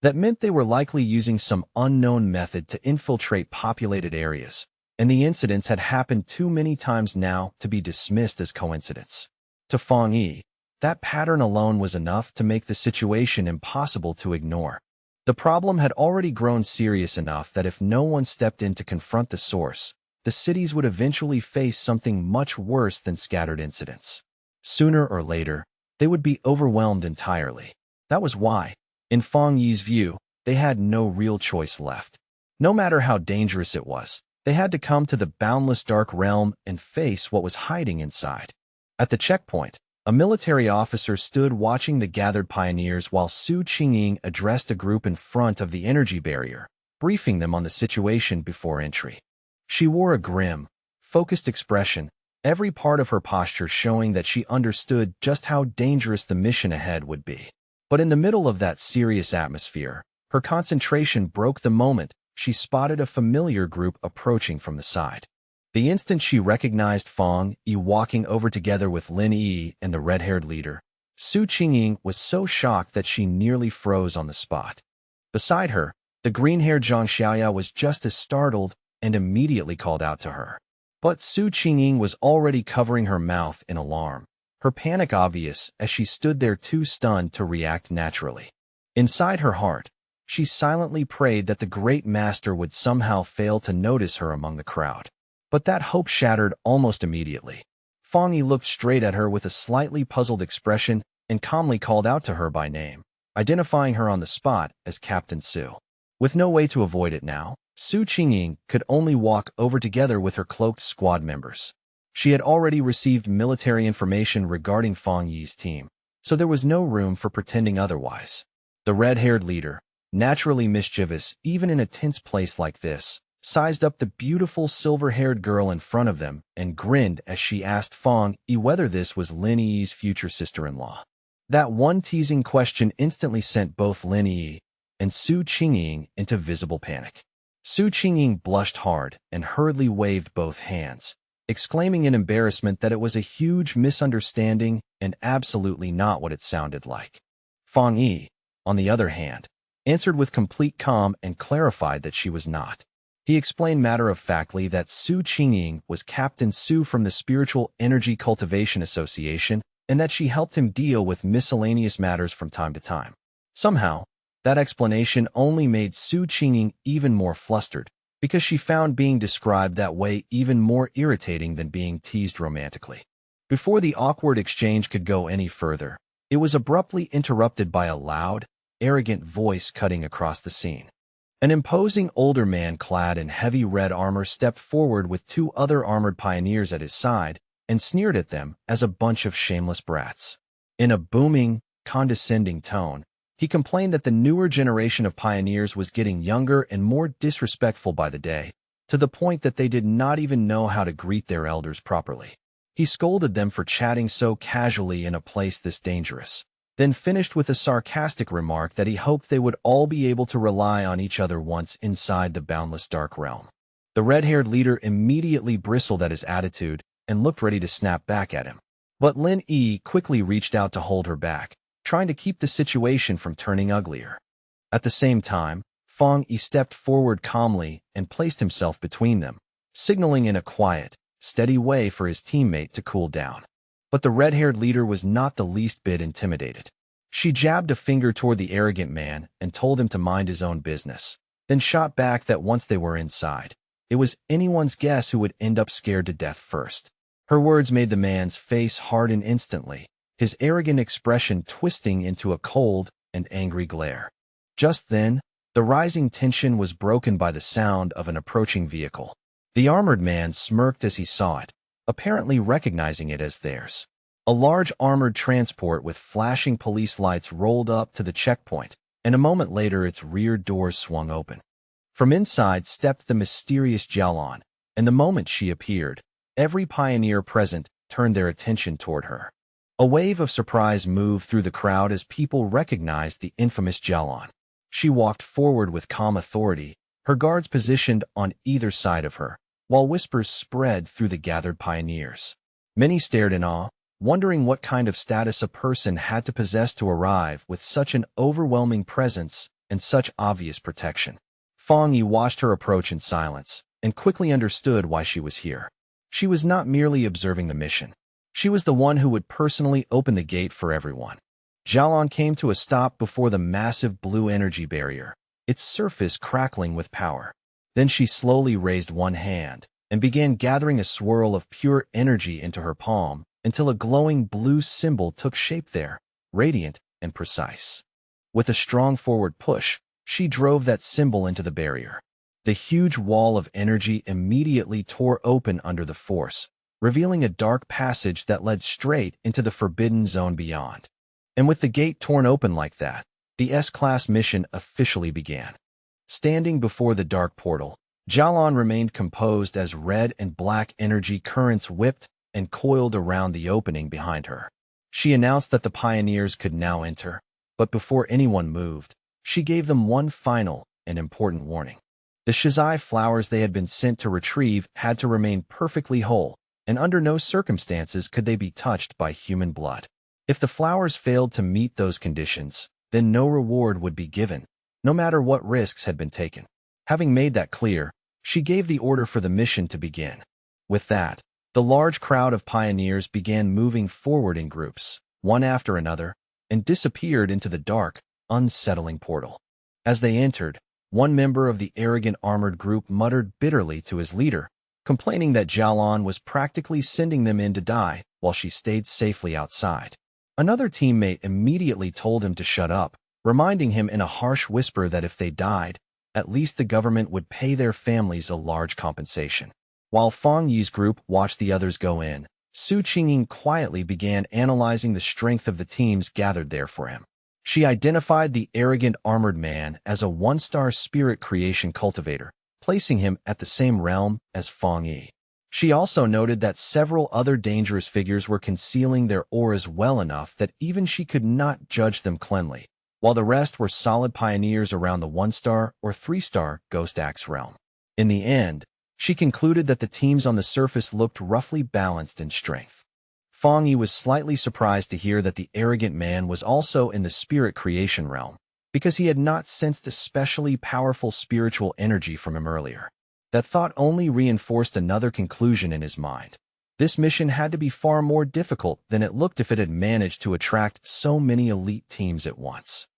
That meant they were likely using some unknown method to infiltrate populated areas, and the incidents had happened too many times now to be dismissed as coincidence. To Fang Yi, that pattern alone was enough to make the situation impossible to ignore. The problem had already grown serious enough that if no one stepped in to confront the source, the cities would eventually face something much worse than scattered incidents. Sooner or later, they would be overwhelmed entirely. That was why, in Fang Yi's view, they had no real choice left. No matter how dangerous it was, they had to come to the boundless dark realm and face what was hiding inside. At the checkpoint, a military officer stood watching the gathered pioneers while Su Qingying addressed a group in front of the energy barrier, briefing them on the situation before entry. She wore a grim, focused expression, every part of her posture showing that she understood just how dangerous the mission ahead would be. But in the middle of that serious atmosphere, her concentration broke the moment she spotted a familiar group approaching from the side. The instant she recognized Fang Yi walking over together with Lin Yi and the red-haired leader, Su Qingying was so shocked that she nearly froze on the spot. Beside her, the green-haired Zhang Xiaoya was just as startled and immediately called out to her. But Su Qingying was already covering her mouth in alarm, her panic obvious as she stood there too stunned to react naturally. Inside her heart, she silently prayed that the great master would somehow fail to notice her among the crowd. But that hope shattered almost immediately. Fang Yi looked straight at her with a slightly puzzled expression and calmly called out to her by name, identifying her on the spot as Captain Su. With no way to avoid it now, Su Qingying could only walk over together with her cloaked squad members. She had already received military information regarding Fang Yi's team, so there was no room for pretending otherwise. The red-haired leader, naturally mischievous even in a tense place like this, sized up the beautiful silver-haired girl in front of them and grinned as she asked Fang Yi whether this was Lin Yi's future sister-in-law. That one teasing question instantly sent both Lin Yi and Su Qingying into visible panic. Su Qingying blushed hard and hurriedly waved both hands, exclaiming in embarrassment that it was a huge misunderstanding and absolutely not what it sounded like. Fang Yi, on the other hand, answered with complete calm and clarified that she was not. He explained matter-of-factly that Su Qingying was Captain Su from the Spiritual Energy Cultivation Association and that she helped him deal with miscellaneous matters from time to time. Somehow, that explanation only made Su Qingying even more flustered, because she found being described that way even more irritating than being teased romantically. Before the awkward exchange could go any further, it was abruptly interrupted by a loud, arrogant voice cutting across the scene. An imposing older man clad in heavy red armor stepped forward with two other armored pioneers at his side and sneered at them as a bunch of shameless brats. In a booming, condescending tone, he complained that the newer generation of pioneers was getting younger and more disrespectful by the day, to the point that they did not even know how to greet their elders properly. He scolded them for chatting so casually in a place this dangerous, then finished with a sarcastic remark that he hoped they would all be able to rely on each other once inside the boundless dark realm. The red-haired leader immediately bristled at his attitude and looked ready to snap back at him. But Lin Yi quickly reached out to hold her back, trying to keep the situation from turning uglier. At the same time, Fang Yi stepped forward calmly and placed himself between them, signaling in a quiet, steady way for his teammate to cool down. But the red-haired leader was not the least bit intimidated. She jabbed a finger toward the arrogant man and told him to mind his own business, then shot back that once they were inside, it was anyone's guess who would end up scared to death first. Her words made the man's face harden instantly, his arrogant expression twisting into a cold and angry glare. Just then, the rising tension was broken by the sound of an approaching vehicle. The armored man smirked as he saw it, apparently recognizing it as theirs. A large armored transport with flashing police lights rolled up to the checkpoint, and a moment later its rear doors swung open. From inside stepped the mysterious Jialan, and the moment she appeared, every pioneer present turned their attention toward her. A wave of surprise moved through the crowd as people recognized the infamous Jialan. She walked forward with calm authority, her guards positioned on either side of her, while whispers spread through the gathered pioneers. Many stared in awe, wondering what kind of status a person had to possess to arrive with such an overwhelming presence and such obvious protection. Fang Yi watched her approach in silence and quickly understood why she was here. She was not merely observing the mission. She was the one who would personally open the gate for everyone. Jialan came to a stop before the massive blue energy barrier, its surface crackling with power. Then she slowly raised one hand and began gathering a swirl of pure energy into her palm until a glowing blue symbol took shape there, radiant and precise. With a strong forward push, she drove that symbol into the barrier. The huge wall of energy immediately tore open under the force, revealing a dark passage that led straight into the forbidden zone beyond. And with the gate torn open like that, the S-Class mission officially began. Standing before the dark portal, Jialan remained composed as red and black energy currents whipped and coiled around the opening behind her. She announced that the pioneers could now enter, but before anyone moved, she gave them one final and important warning. The shizai flowers they had been sent to retrieve had to remain perfectly whole, and under no circumstances could they be touched by human blood. If the flowers failed to meet those conditions, then no reward would be given, no matter what risks had been taken. Having made that clear, she gave the order for the mission to begin. With that, the large crowd of pioneers began moving forward in groups, one after another, and disappeared into the dark, unsettling portal. As they entered, one member of the arrogant armored group muttered bitterly to his leader, complaining that Jialan was practically sending them in to die while she stayed safely outside. Another teammate immediately told him to shut up, reminding him in a harsh whisper that if they died, at least the government would pay their families a large compensation. While Fang Yi's group watched the others go in, Su Qingying quietly began analyzing the strength of the teams gathered there for him. She identified the arrogant armored man as a one-star spirit creation cultivator, placing him at the same realm as Fang Yi. She also noted that several other dangerous figures were concealing their auras well enough that even she could not judge them cleanly, while the rest were solid pioneers around the 1-star or 3-star Ghost Axe realm. In the end, she concluded that the teams on the surface looked roughly balanced in strength. Fang Yi was slightly surprised to hear that the arrogant man was also in the spirit creation realm, because he had not sensed especially powerful spiritual energy from him earlier. That thought only reinforced another conclusion in his mind. This mission had to be far more difficult than it looked if it had managed to attract so many elite teams at once.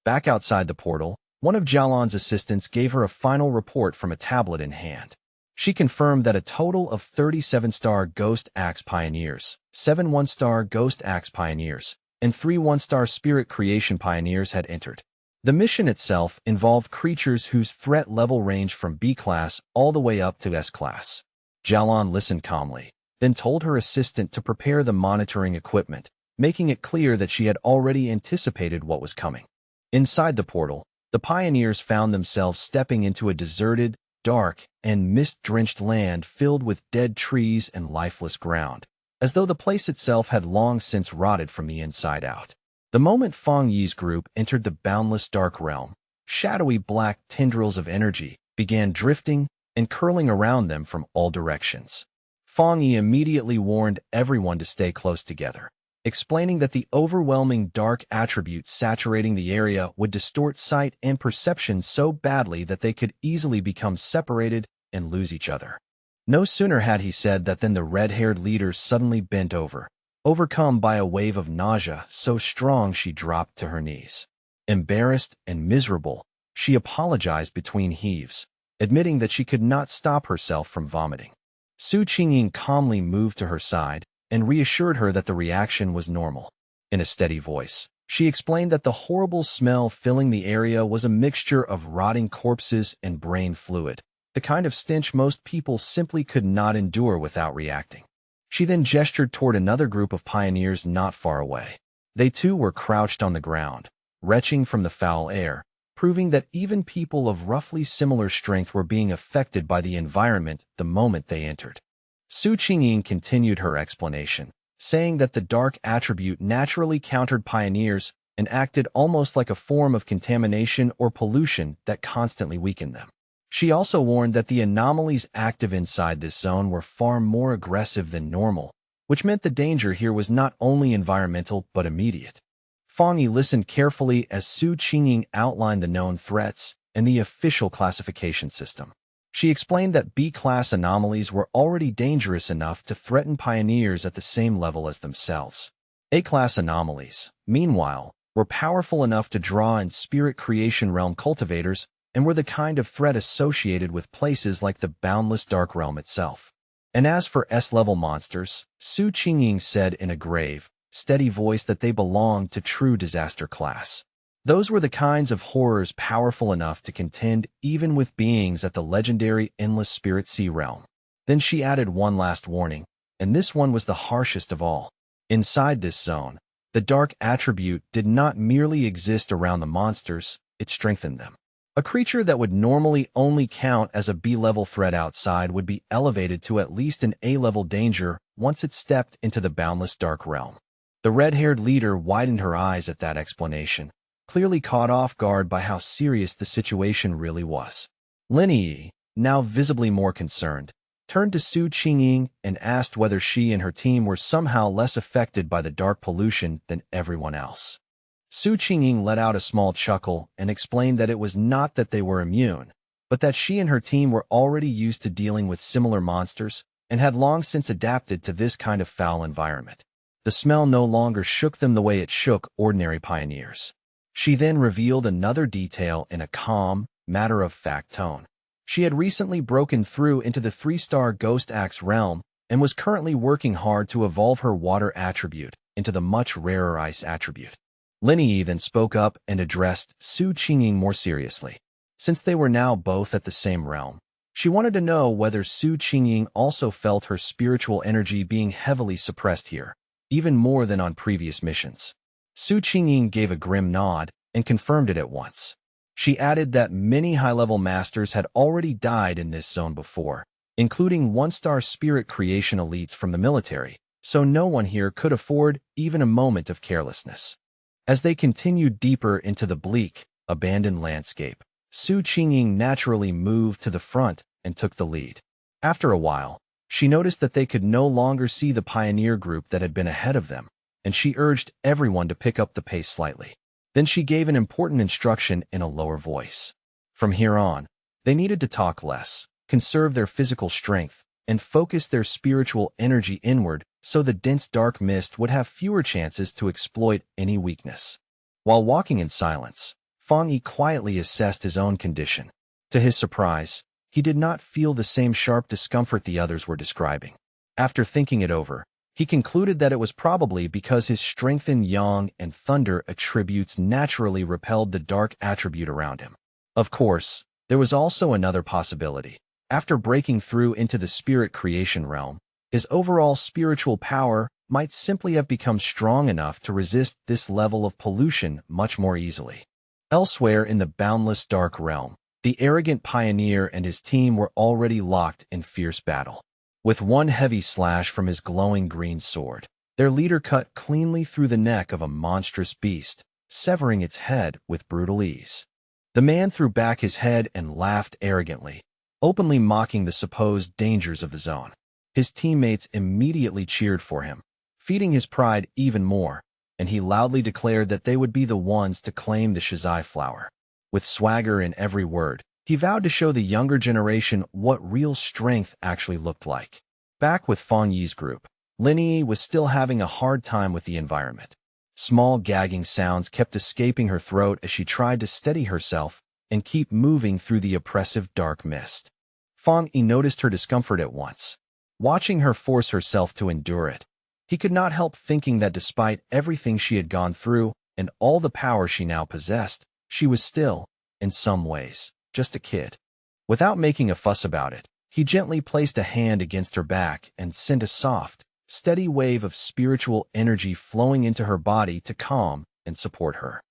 Back outside the portal, one of Jialan's assistants gave her a final report from a tablet in hand. She confirmed that a total of 37-star Ghost Axe Pioneers, 7 1-star Ghost Axe Pioneers, and 3 1-star Spirit Creation Pioneers had entered. The mission itself involved creatures whose threat level ranged from B-class all the way up to S-class. Jialan listened calmly, then told her assistant to prepare the monitoring equipment, making it clear that she had already anticipated what was coming. Inside the portal, the pioneers found themselves stepping into a deserted, dark, and mist-drenched land filled with dead trees and lifeless ground, as though the place itself had long since rotted from the inside out. The moment Fang Yi's group entered the boundless dark realm, shadowy black tendrils of energy began drifting and curling around them from all directions. Fang Yi immediately warned everyone to stay close together, explaining that the overwhelming dark attributes saturating the area would distort sight and perception so badly that they could easily become separated and lose each other. No sooner had he said that than the red-haired leader suddenly bent over, overcome by a wave of nausea so strong she dropped to her knees. Embarrassed and miserable, she apologized between heaves, admitting that she could not stop herself from vomiting. Su Qingying calmly moved to her side and reassured her that the reaction was normal. In a steady voice, she explained that the horrible smell filling the area was a mixture of rotting corpses and brain fluid, the kind of stench most people simply could not endure without reacting. She then gestured toward another group of pioneers not far away. They too were crouched on the ground, retching from the foul air, proving that even people of roughly similar strength were being affected by the environment the moment they entered. Su Qingying continued her explanation, saying that the dark attribute naturally countered pioneers and acted almost like a form of contamination or pollution that constantly weakened them. She also warned that the anomalies active inside this zone were far more aggressive than normal, which meant the danger here was not only environmental but immediate. Fang Yi listened carefully as Su Qingying outlined the known threats and the official classification system. She explained that B-class anomalies were already dangerous enough to threaten pioneers at the same level as themselves. A-class anomalies, meanwhile, were powerful enough to draw in spirit creation realm cultivators and were the kind of threat associated with places like the boundless dark realm itself. And as for S-level monsters, Su Qingying said in a grave, steady voice that they belonged to true disaster class. Those were the kinds of horrors powerful enough to contend even with beings at the legendary Endless Spirit Sea realm. Then she added one last warning, and this one was the harshest of all. Inside this zone, the dark attribute did not merely exist around the monsters, it strengthened them. A creature that would normally only count as a B-level threat outside would be elevated to at least an A-level danger once it stepped into the boundless dark realm. The red-haired leader widened her eyes at that explanation, clearly caught off guard by how serious the situation really was. Lin Yi, now visibly more concerned, turned to Su Qingying and asked whether she and her team were somehow less affected by the dark pollution than everyone else. Su Qingying let out a small chuckle and explained that it was not that they were immune, but that she and her team were already used to dealing with similar monsters and had long since adapted to this kind of foul environment. The smell no longer shook them the way it shook ordinary pioneers. She then revealed another detail in a calm, matter-of-fact tone. She had recently broken through into the 3-star Ghost Axe realm and was currently working hard to evolve her water attribute into the much rarer ice attribute. Lin Yi then spoke up and addressed Su Qingying more seriously. Since they were now both at the same realm, she wanted to know whether Su Qingying also felt her spiritual energy being heavily suppressed here, even more than on previous missions. Su Qingying gave a grim nod and confirmed it at once. She added that many high-level masters had already died in this zone before, including 1-star spirit creation elites from the military, so no one here could afford even a moment of carelessness. As they continued deeper into the bleak, abandoned landscape, Su Qingying naturally moved to the front and took the lead. After a while, she noticed that they could no longer see the pioneer group that had been ahead of them, and she urged everyone to pick up the pace slightly. Then she gave an important instruction in a lower voice. From here on, they needed to talk less, conserve their physical strength, and focus their spiritual energy inward so the dense dark mist would have fewer chances to exploit any weakness. While walking in silence, Fang Yi quietly assessed his own condition. To his surprise, he did not feel the same sharp discomfort the others were describing. After thinking it over, he concluded that it was probably because his strengthened yang and thunder attributes naturally repelled the dark attribute around him. Of course, there was also another possibility. After breaking through into the spirit creation realm, his overall spiritual power might simply have become strong enough to resist this level of pollution much more easily. Elsewhere in the boundless dark realm, the arrogant pioneer and his team were already locked in fierce battle. With one heavy slash from his glowing green sword, their leader cut cleanly through the neck of a monstrous beast, severing its head with brutal ease. The man threw back his head and laughed arrogantly, openly mocking the supposed dangers of the zone. His teammates immediately cheered for him, feeding his pride even more, and he loudly declared that they would be the ones to claim the Shizai flower. With swagger in every word, he vowed to show the younger generation what real strength actually looked like. Back with Fang Yi's group, Lin Yi was still having a hard time with the environment. Small gagging sounds kept escaping her throat as she tried to steady herself and keep moving through the oppressive dark mist. Fang Yi noticed her discomfort at once. Watching her force herself to endure it, he could not help thinking that despite everything she had gone through and all the power she now possessed, she was still, in some ways, just a kid. Without making a fuss about it, he gently placed a hand against her back and sent a soft, steady wave of spiritual energy flowing into her body to calm and support her.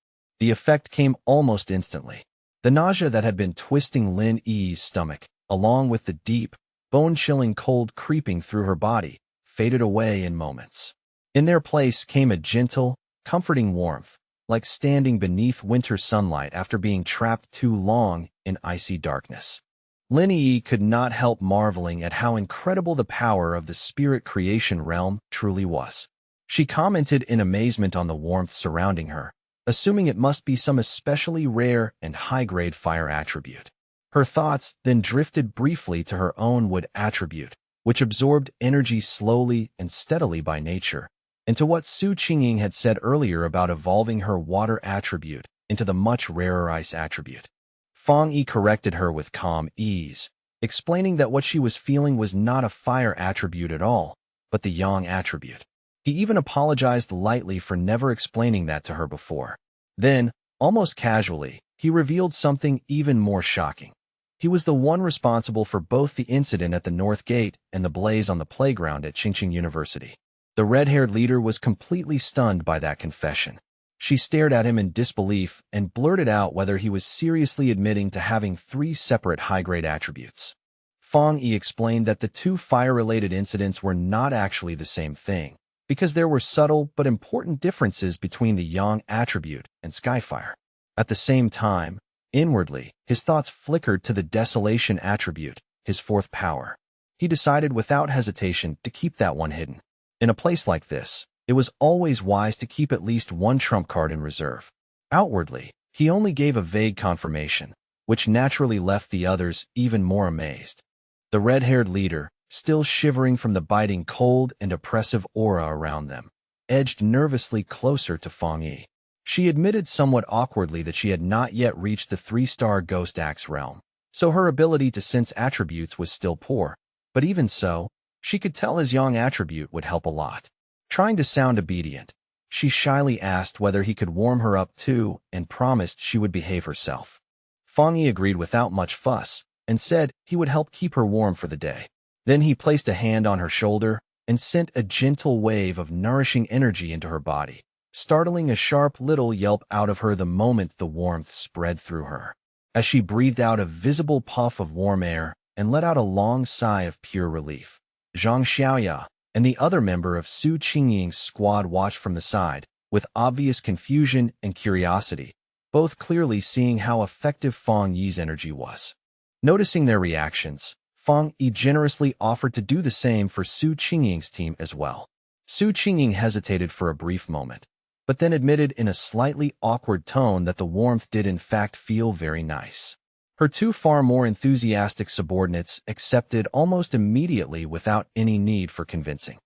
The effect came almost instantly. The nausea that had been twisting Lin Yi's stomach, along with the deep, bone-chilling cold creeping through her body, faded away in moments. In their place came a gentle, comforting warmth, like standing beneath winter sunlight after being trapped too long in icy darkness. Lin Yi could not help marveling at how incredible the power of the spirit creation realm truly was. She commented in amazement on the warmth surrounding her, assuming it must be some especially rare and high-grade fire attribute. Her thoughts then drifted briefly to her own wood attribute, which absorbed energy slowly and steadily by nature, and to what Su Qingying had said earlier about evolving her water attribute into the much rarer ice attribute. Fang Yi corrected her with calm ease, explaining that what she was feeling was not a fire attribute at all, but the yang attribute. He even apologized lightly for never explaining that to her before. Then, almost casually, he revealed something even more shocking. He was the one responsible for both the incident at the North Gate and the blaze on the playground at Qingqing University. The red-haired leader was completely stunned by that confession. She stared at him in disbelief and blurted out whether he was seriously admitting to having 3 separate high-grade attributes. Fang Yi explained that the 2 fire-related incidents were not actually the same thing, because there were subtle but important differences between the yang attribute and Skyfire. At the same time, Inwardly, his thoughts flickered to the desolation attribute, his fourth power. He decided without hesitation to keep that one hidden. In a place like this, it was always wise to keep at least one trump card in reserve. Outwardly, he only gave a vague confirmation, which naturally left the others even more amazed. The red-haired leader, still shivering from the biting cold and oppressive aura around them, edged nervously closer to Feng Yi. She admitted somewhat awkwardly that she had not yet reached the 3-star Ghost Axe realm, so her ability to sense attributes was still poor. But even so, she could tell his yang attribute would help a lot. Trying to sound obedient, she shyly asked whether he could warm her up too and promised she would behave herself. Feng Yi agreed without much fuss and said he would help keep her warm for the day. Then he placed a hand on her shoulder and sent a gentle wave of nourishing energy into her body, startling a sharp little yelp out of her the moment the warmth spread through her. As she breathed out a visible puff of warm air and let out a long sigh of pure relief, Zhang Xiaoya and the other member of Su Qingying's squad watched from the side, with obvious confusion and curiosity, both clearly seeing how effective Feng Yi's energy was. Noticing their reactions, Feng Yi generously offered to do the same for Su Qingying's team as well. Su Qingying hesitated for a brief moment, but then admitted in a slightly awkward tone that the warmth did in fact feel very nice. Her two far more enthusiastic subordinates accepted almost immediately without any need for convincing.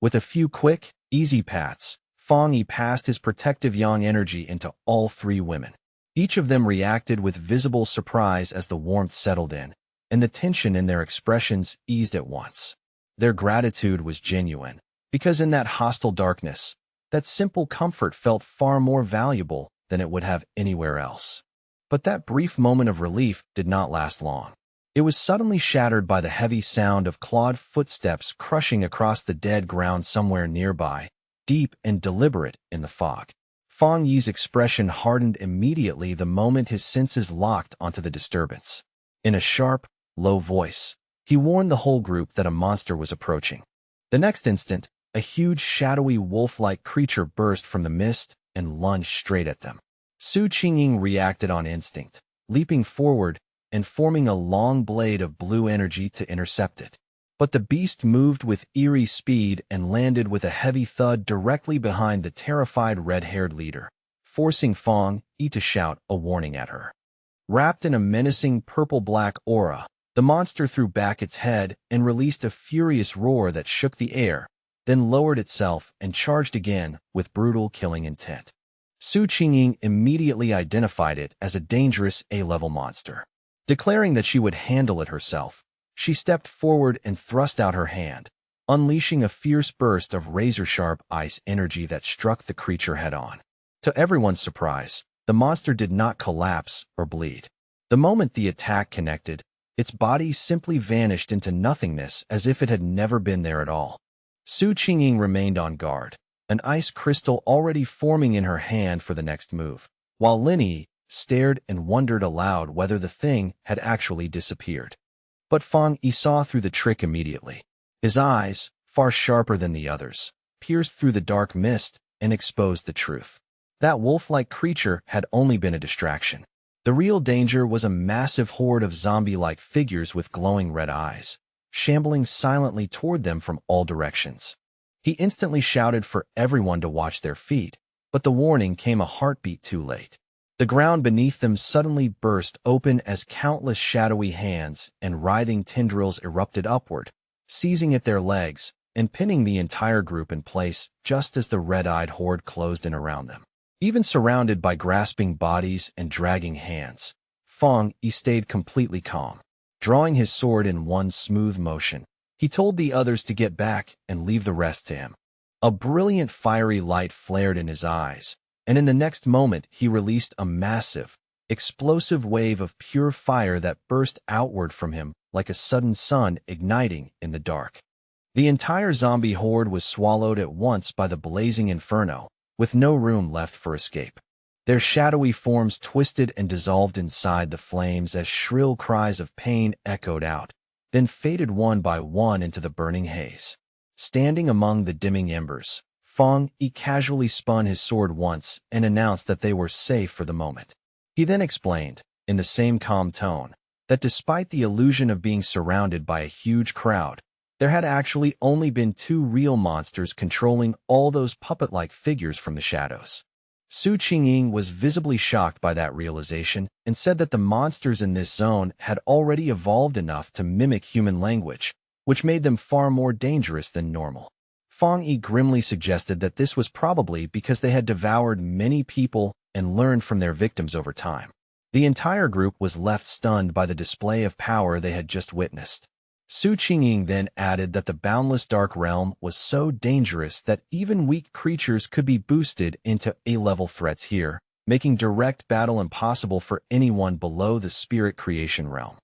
With a few quick, easy pats, Feng Yi passed his protective yang energy into all three women. Each of them reacted with visible surprise as the warmth settled in, and the tension in their expressions eased at once. Their gratitude was genuine, because in that hostile darkness, that simple comfort felt far more valuable than it would have anywhere else. But that brief moment of relief did not last long. It was suddenly shattered by the heavy sound of clawed footsteps crushing across the dead ground somewhere nearby, deep and deliberate in the fog. Feng Yi's expression hardened immediately the moment his senses locked onto the disturbance. In a sharp, low voice, he warned the whole group that a monster was approaching. The next instant, a huge shadowy wolf-like creature burst from the mist and lunged straight at them. Su Qingying reacted on instinct, leaping forward and forming a long blade of blue energy to intercept it. But the beast moved with eerie speed and landed with a heavy thud directly behind the terrified red-haired leader, forcing Feng Yi to shout a warning at her. Wrapped in a menacing purple-black aura, the monster threw back its head and released a furious roar that shook the air, then lowered itself and charged again with brutal killing intent. Su Qingying immediately identified it as a dangerous A-level monster. Declaring that she would handle it herself, she stepped forward and thrust out her hand, unleashing a fierce burst of razor-sharp ice energy that struck the creature head-on. To everyone's surprise, the monster did not collapse or bleed. The moment the attack connected, its body simply vanished into nothingness as if it had never been there at all. Su Qingying remained on guard, an ice crystal already forming in her hand for the next move, while Lin Yi stared and wondered aloud whether the thing had actually disappeared. But Feng Yi saw through the trick immediately. His eyes, far sharper than the others, pierced through the dark mist and exposed the truth. That wolf-like creature had only been a distraction. The real danger was a massive horde of zombie-like figures with glowing red eyes, shambling silently toward them from all directions. He instantly shouted for everyone to watch their feet, but the warning came a heartbeat too late. The ground beneath them suddenly burst open as countless shadowy hands and writhing tendrils erupted upward, seizing at their legs and pinning the entire group in place just as the red-eyed horde closed in around them. Even surrounded by grasping bodies and dragging hands, Feng Yi stayed completely calm. Drawing his sword in one smooth motion, he told the others to get back and leave the rest to him. A brilliant fiery light flared in his eyes, and in the next moment he released a massive, explosive wave of pure fire that burst outward from him like a sudden sun igniting in the dark. The entire zombie horde was swallowed at once by the blazing inferno, with no room left for escape. Their shadowy forms twisted and dissolved inside the flames as shrill cries of pain echoed out, then faded one by one into the burning haze. Standing among the dimming embers, Feng Yi casually spun his sword once and announced that they were safe for the moment. He then explained, in the same calm tone, that despite the illusion of being surrounded by a huge crowd, there had actually only been two real monsters controlling all those puppet-like figures from the shadows. Su Qingying was visibly shocked by that realization and said that the monsters in this zone had already evolved enough to mimic human language, which made them far more dangerous than normal. Fang Yi grimly suggested that this was probably because they had devoured many people and learned from their victims over time. The entire group was left stunned by the display of power they had just witnessed. Su Qingying then added that the boundless dark realm was so dangerous that even weak creatures could be boosted into A-level threats here, making direct battle impossible for anyone below the spirit creation realm.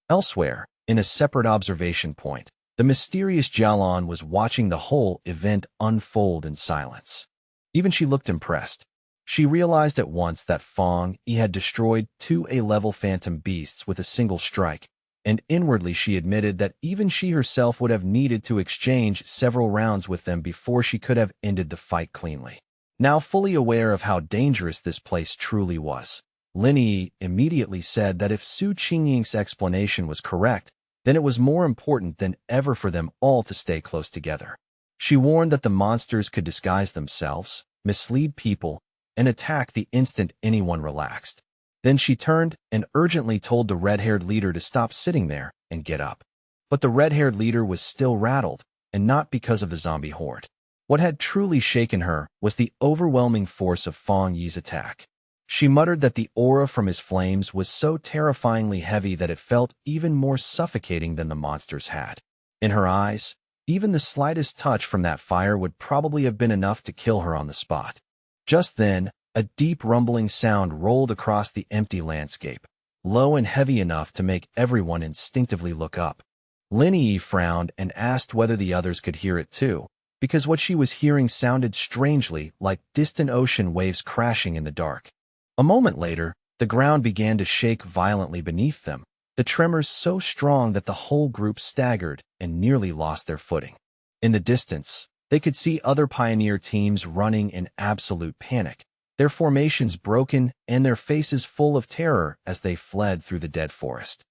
Elsewhere, in a separate observation point, the mysterious Jialan was watching the whole event unfold in silence. Even she looked impressed. She realized at once that Fang Yi had destroyed two A-level phantom beasts with a single strike, and inwardly she admitted that even she herself would have needed to exchange several rounds with them before she could have ended the fight cleanly. Now fully aware of how dangerous this place truly was, Lin Yi immediately said that if Su Qingying's explanation was correct, then it was more important than ever for them all to stay close together. She warned that the monsters could disguise themselves, mislead people, and attack the instant anyone relaxed. Then she turned and urgently told the red-haired leader to stop sitting there and get up. But the red-haired leader was still rattled, and not because of the zombie horde. What had truly shaken her was the overwhelming force of Fang Yi's attack. She muttered that the aura from his flames was so terrifyingly heavy that it felt even more suffocating than the monsters had. In her eyes, even the slightest touch from that fire would probably have been enough to kill her on the spot. Just then, a deep rumbling sound rolled across the empty landscape, low and heavy enough to make everyone instinctively look up. Lin Yi frowned and asked whether the others could hear it too, because what she was hearing sounded strangely like distant ocean waves crashing in the dark. A moment later, the ground began to shake violently beneath them, the tremors so strong that the whole group staggered and nearly lost their footing. In the distance, they could see other pioneer teams running in absolute panic, their formations broken and their faces full of terror as they fled through the dead forest.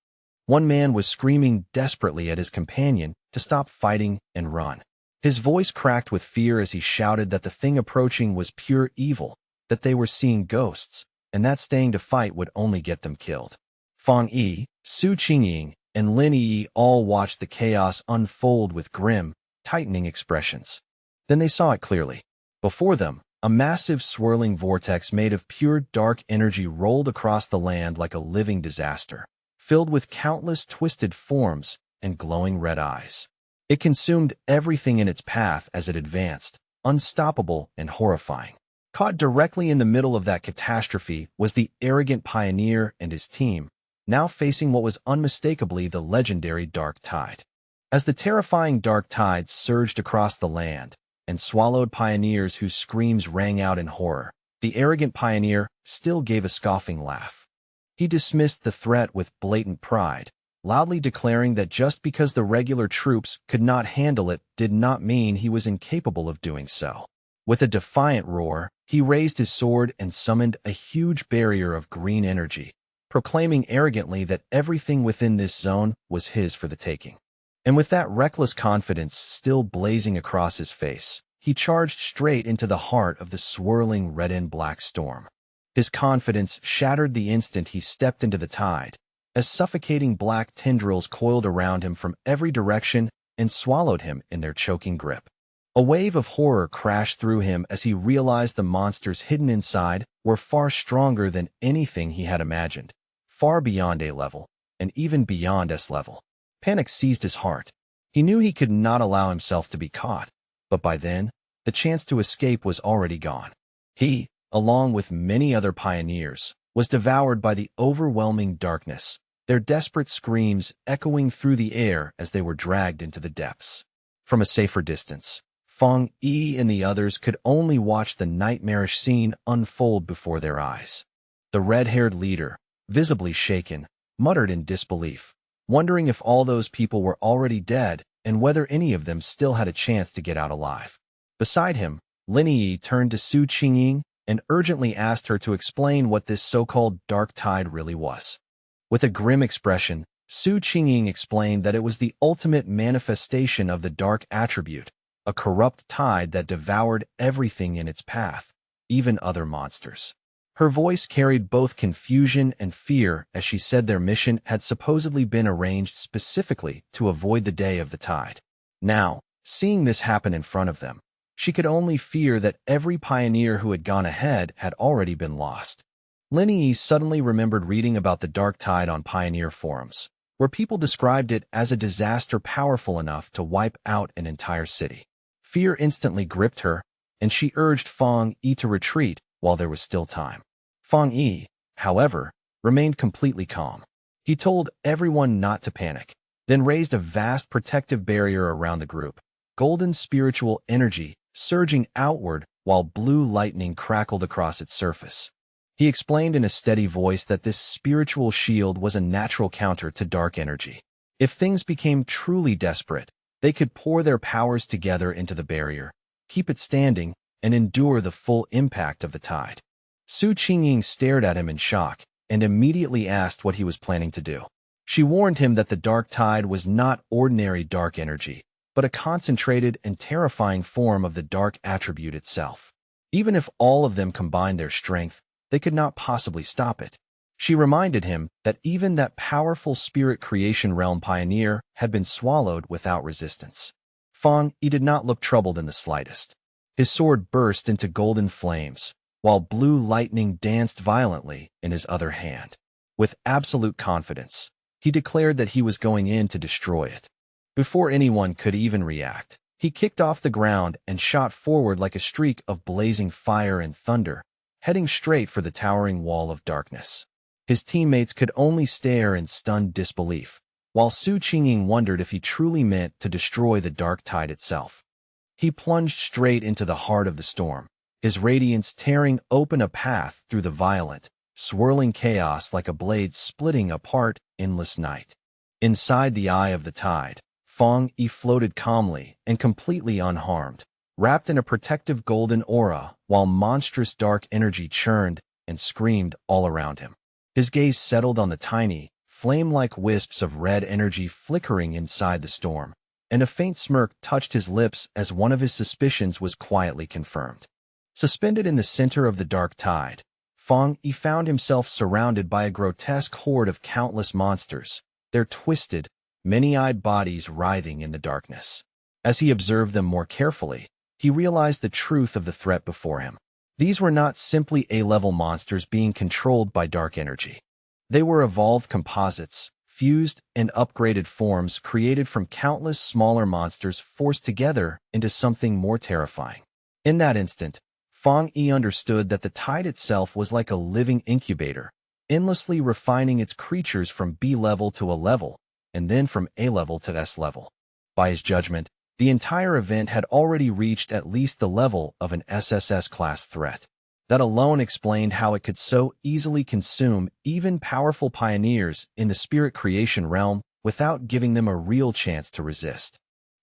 One man was screaming desperately at his companion to stop fighting and run. His voice cracked with fear as he shouted that the thing approaching was pure evil, that they were seeing ghosts, and that staying to fight would only get them killed. Fang Yi, Su Qingying, and Lin Yi all watched the chaos unfold with grim, tightening expressions. Then they saw it clearly. Before them, a massive swirling vortex made of pure dark energy rolled across the land like a living disaster, filled with countless twisted forms and glowing red eyes. It consumed everything in its path as it advanced, unstoppable and horrifying. Caught directly in the middle of that catastrophe was the arrogant pioneer and his team, now facing what was unmistakably the legendary Dark Tide. As the terrifying Dark Tide surged across the land and swallowed pioneers whose screams rang out in horror, the arrogant pioneer still gave a scoffing laugh. He dismissed the threat with blatant pride, loudly declaring that just because the regular troops could not handle it did not mean he was incapable of doing so. With a defiant roar, he raised his sword and summoned a huge barrier of green energy, proclaiming arrogantly that everything within this zone was his for the taking. And with that reckless confidence still blazing across his face, he charged straight into the heart of the swirling red and black storm. His confidence shattered the instant he stepped into the tide, as suffocating black tendrils coiled around him from every direction and swallowed him in their choking grip. A wave of horror crashed through him as he realized the monsters hidden inside were far stronger than anything he had imagined, far beyond A level, and even beyond S level. Panic seized his heart. He knew he could not allow himself to be caught, but by then, the chance to escape was already gone. He, along with many other pioneers, was devoured by the overwhelming darkness, their desperate screams echoing through the air as they were dragged into the depths. From a safer distance, Fang Yi and the others could only watch the nightmarish scene unfold before their eyes. The red-haired leader, visibly shaken, muttered in disbelief, wondering if all those people were already dead and whether any of them still had a chance to get out alive. Beside him, Lin Yi turned to Su Qingying and urgently asked her to explain what this so-called dark tide really was. With a grim expression, Su Qingying explained that it was the ultimate manifestation of the dark attribute, a corrupt tide that devoured everything in its path, even other monsters. Her voice carried both confusion and fear as she said their mission had supposedly been arranged specifically to avoid the day of the tide. Now, seeing this happen in front of them, she could only fear that every pioneer who had gone ahead had already been lost. Lin Yi suddenly remembered reading about the dark tide on pioneer forums, where people described it as a disaster powerful enough to wipe out an entire city. Fear instantly gripped her, and she urged Fang Yi to retreat while there was still time. Fang Yi, however, remained completely calm. He told everyone not to panic, then raised a vast protective barrier around the group, golden spiritual energy surging outward while blue lightning crackled across its surface. He explained in a steady voice that this spiritual shield was a natural counter to dark energy. If things became truly desperate, they could pour their powers together into the barrier, keep it standing, and endure the full impact of the tide. Su Qingying stared at him in shock and immediately asked what he was planning to do. She warned him that the dark tide was not ordinary dark energy, but a concentrated and terrifying form of the dark attribute itself. Even if all of them combined their strength, they could not possibly stop it. She reminded him that even that powerful spirit creation realm pioneer had been swallowed without resistance. Fang Yi did not look troubled in the slightest. His sword burst into golden flames, while blue lightning danced violently in his other hand. With absolute confidence, he declared that he was going in to destroy it. Before anyone could even react, he kicked off the ground and shot forward like a streak of blazing fire and thunder, heading straight for the towering wall of darkness. His teammates could only stare in stunned disbelief, while Su Qingying wondered if he truly meant to destroy the dark tide itself. He plunged straight into the heart of the storm, his radiance tearing open a path through the violent, swirling chaos like a blade splitting apart endless night. Inside the eye of the tide, Fang Yi floated calmly and completely unharmed, wrapped in a protective golden aura while monstrous dark energy churned and screamed all around him. His gaze settled on the tiny, flame-like wisps of red energy flickering inside the storm, and a faint smirk touched his lips as one of his suspicions was quietly confirmed. Suspended in the center of the dark tide, Fang Yi found himself surrounded by a grotesque horde of countless monsters, their twisted, many-eyed bodies writhing in the darkness. As he observed them more carefully, he realized the truth of the threat before him. These were not simply A-level monsters being controlled by dark energy. They were evolved composites, fused and upgraded forms created from countless smaller monsters forced together into something more terrifying. In that instant, Fang Yi understood that the tide itself was like a living incubator, endlessly refining its creatures from B-level to A level, and then from A-level to S-level. By his judgment, the entire event had already reached at least the level of an SSS-class threat. That alone explained how it could so easily consume even powerful pioneers in the spirit creation realm without giving them a real chance to resist.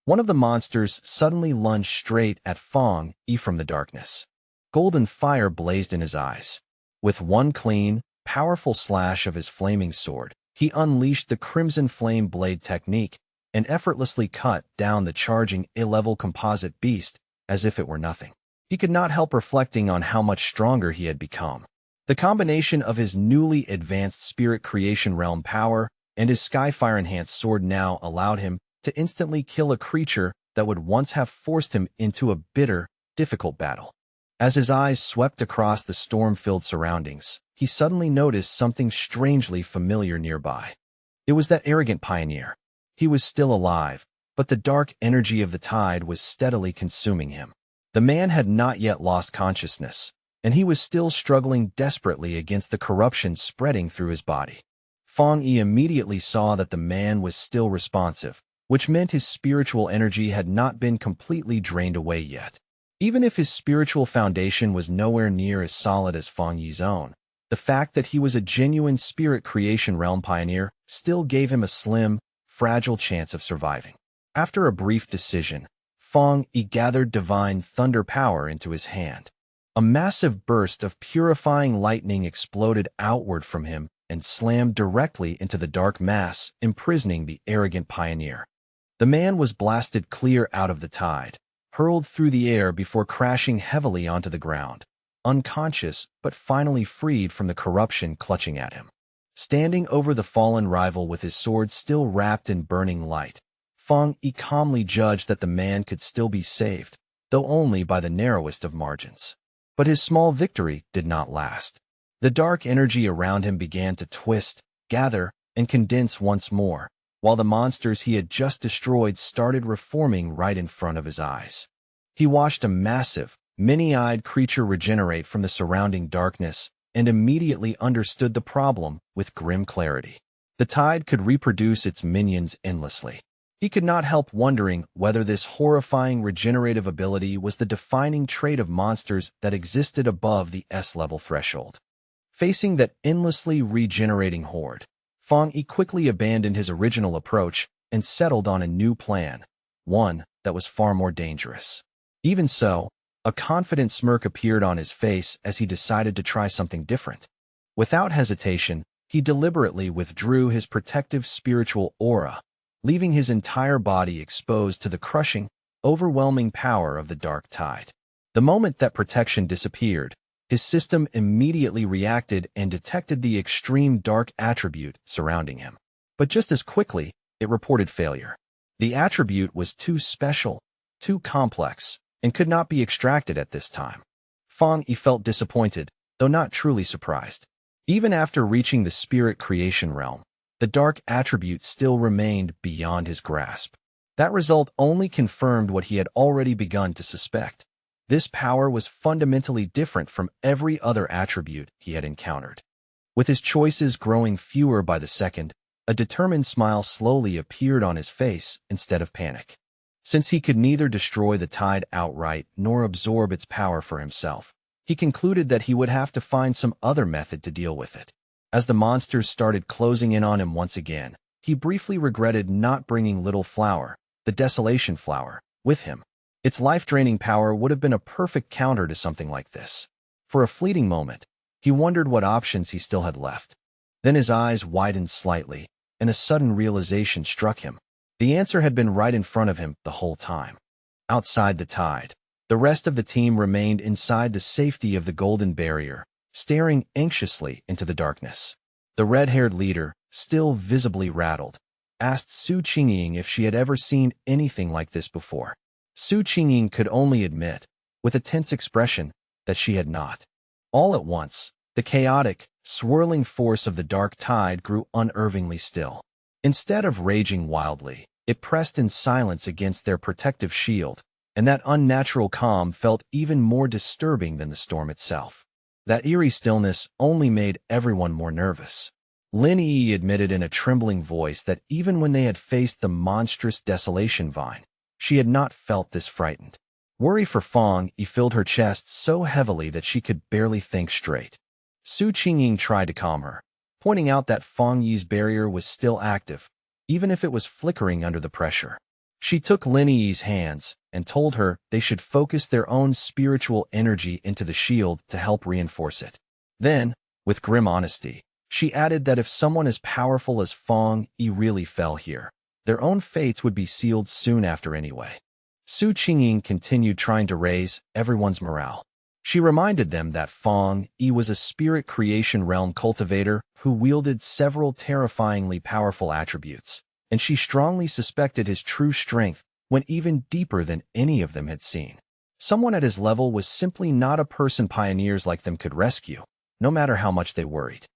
One of the monsters suddenly lunged straight at Fang Yi from the darkness. Golden fire blazed in his eyes. With one clean, powerful slash of his flaming sword, he unleashed the Crimson Flame Blade technique and effortlessly cut down the charging A-level composite beast as if it were nothing. He could not help reflecting on how much stronger he had become. The combination of his newly advanced spirit creation realm power and his Skyfire-enhanced sword now allowed him to instantly kill a creature that would once have forced him into a bitter, difficult battle. As his eyes swept across the storm-filled surroundings, he suddenly noticed something strangely familiar nearby. It was that arrogant pioneer. He was still alive, but the dark energy of the tide was steadily consuming him. The man had not yet lost consciousness, and he was still struggling desperately against the corruption spreading through his body. Fang Yi immediately saw that the man was still responsive, which meant his spiritual energy had not been completely drained away yet. Even if his spiritual foundation was nowhere near as solid as Fang Yi's own, the fact that he was a genuine spirit creation realm pioneer still gave him a slim, fragile chance of surviving. After a brief decision, Fang Yi gathered divine thunder power into his hand. A massive burst of purifying lightning exploded outward from him, and slammed directly into the dark mass, imprisoning the arrogant pioneer. The man was blasted clear out of the tide, hurled through the air before crashing heavily onto the ground, unconscious but finally freed from the corruption clutching at him. Standing over the fallen rival with his sword still wrapped in burning light, Fang Yi calmly judged that the man could still be saved, though only by the narrowest of margins. But his small victory did not last. The dark energy around him began to twist, gather, and condense once more, while the monsters he had just destroyed started reforming right in front of his eyes. He watched a massive, many-eyed creature regenerate from the surrounding darkness and immediately understood the problem with grim clarity. The tide could reproduce its minions endlessly. He could not help wondering whether this horrifying regenerative ability was the defining trait of monsters that existed above the S-level threshold. Facing that endlessly regenerating horde, Fang Yi quickly abandoned his original approach and settled on a new plan, one that was far more dangerous. Even so, a confident smirk appeared on his face as he decided to try something different. Without hesitation, he deliberately withdrew his protective spiritual aura, leaving his entire body exposed to the crushing, overwhelming power of the dark tide. The moment that protection disappeared, his system immediately reacted and detected the extreme dark attribute surrounding him. But just as quickly, it reported failure. The attribute was too special, too complex, and could not be extracted at this time. Fang Yi felt disappointed, though not truly surprised. Even after reaching the spirit creation realm, the dark attribute still remained beyond his grasp. That result only confirmed what he had already begun to suspect. This power was fundamentally different from every other attribute he had encountered. With his choices growing fewer by the second, a determined smile slowly appeared on his face instead of panic. Since he could neither destroy the tide outright nor absorb its power for himself, he concluded that he would have to find some other method to deal with it. As the monsters started closing in on him once again, he briefly regretted not bringing Little Flower, the Desolation Flower, with him. Its life-draining power would have been a perfect counter to something like this. For a fleeting moment, he wondered what options he still had left. Then his eyes widened slightly, and a sudden realization struck him. The answer had been right in front of him the whole time. Outside the tide, the rest of the team remained inside the safety of the golden barrier, staring anxiously into the darkness. The red-haired leader, still visibly rattled, asked Su Qingying if she had ever seen anything like this before. Su Qingying could only admit, with a tense expression, that she had not. All at once, the chaotic, swirling force of the dark tide grew unnervingly still. Instead of raging wildly, it pressed in silence against their protective shield, and that unnatural calm felt even more disturbing than the storm itself. That eerie stillness only made everyone more nervous. Lin Yi admitted in a trembling voice that even when they had faced the monstrous desolation vine, she had not felt this frightened. Worry for Fang Yi filled her chest so heavily that she could barely think straight. Su Qingying tried to calm her, pointing out that Fang Yi's barrier was still active, even if it was flickering under the pressure. She took Lin Yi's hands and told her they should focus their own spiritual energy into the shield to help reinforce it. Then, with grim honesty, she added that if someone as powerful as Fang Yi really fell here, their own fates would be sealed soon after anyway. Su Qingying continued trying to raise everyone's morale. She reminded them that Fang Yi was a spirit creation realm cultivator who wielded several terrifyingly powerful attributes, and she strongly suspected his true strength went even deeper than any of them had seen. Someone at his level was simply not a person pioneers like them could rescue, no matter how much they worried.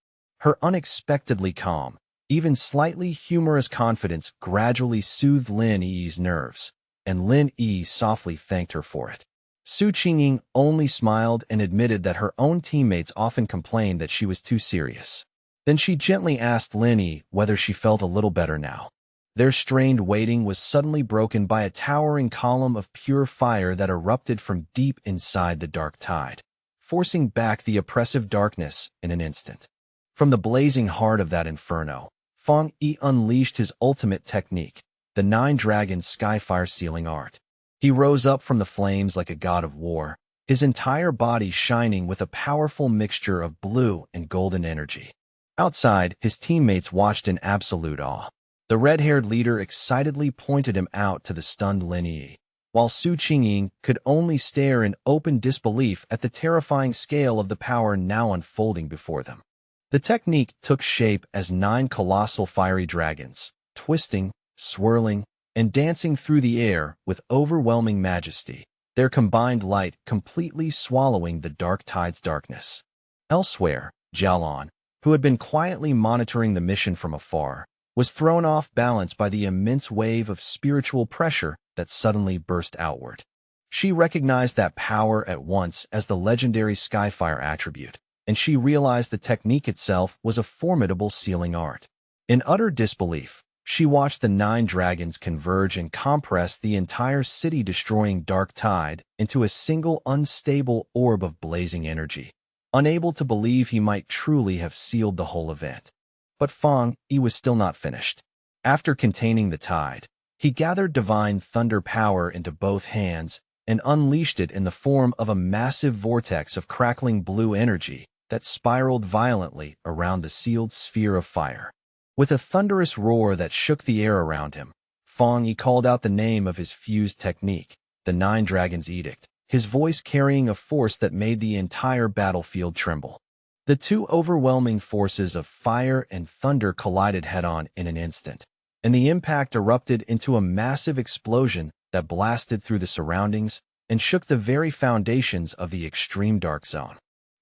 Her unexpectedly calm, even slightly humorous confidence gradually soothed Lin Yi's nerves, and Lin Yi softly thanked her for it. Su Qingying only smiled and admitted that her own teammates often complained that she was too serious. Then she gently asked Lin Yi whether she felt a little better now. Their strained waiting was suddenly broken by a towering column of pure fire that erupted from deep inside the dark tide, forcing back the oppressive darkness in an instant. From the blazing heart of that inferno, Fang Yi unleashed his ultimate technique, the Nine-Dragon Skyfire Sealing Art. He rose up from the flames like a god of war, his entire body shining with a powerful mixture of blue and golden energy. Outside, his teammates watched in absolute awe. The red-haired leader excitedly pointed him out to the stunned Lin Yi, while Su Qingying could only stare in open disbelief at the terrifying scale of the power now unfolding before them. The technique took shape as 9 colossal fiery dragons, twisting, swirling, and dancing through the air with overwhelming majesty, their combined light completely swallowing the dark tide's darkness. Elsewhere, Jialan, who had been quietly monitoring the mission from afar, was thrown off balance by the immense wave of spiritual pressure that suddenly burst outward. She recognized that power at once as the legendary Skyfire attribute, and she realized the technique itself was a formidable sealing art. In utter disbelief, she watched the 9 dragons converge and compress the entire city-destroying dark tide into a single unstable orb of blazing energy, unable to believe he might truly have sealed the whole event. But Fang Yi was still not finished. After containing the tide, he gathered divine thunder power into both hands and unleashed it in the form of a massive vortex of crackling blue energy that spiraled violently around the sealed sphere of fire. With a thunderous roar that shook the air around him, Fang Yi called out the name of his fused technique, the 9 Dragons' Edict, his voice carrying a force that made the entire battlefield tremble. The 2 overwhelming forces of fire and thunder collided head-on in an instant, and the impact erupted into a massive explosion that blasted through the surroundings and shook the very foundations of the extreme dark zone.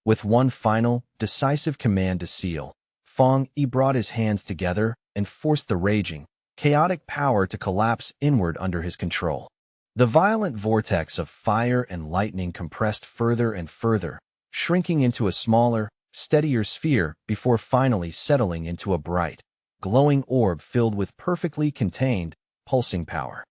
With one final, decisive command to seal, Fang Yi brought his hands together and forced the raging, chaotic power to collapse inward under his control. The violent vortex of fire and lightning compressed further and further, shrinking into a smaller, steadier sphere before finally settling into a bright, glowing orb filled with perfectly contained, pulsing power.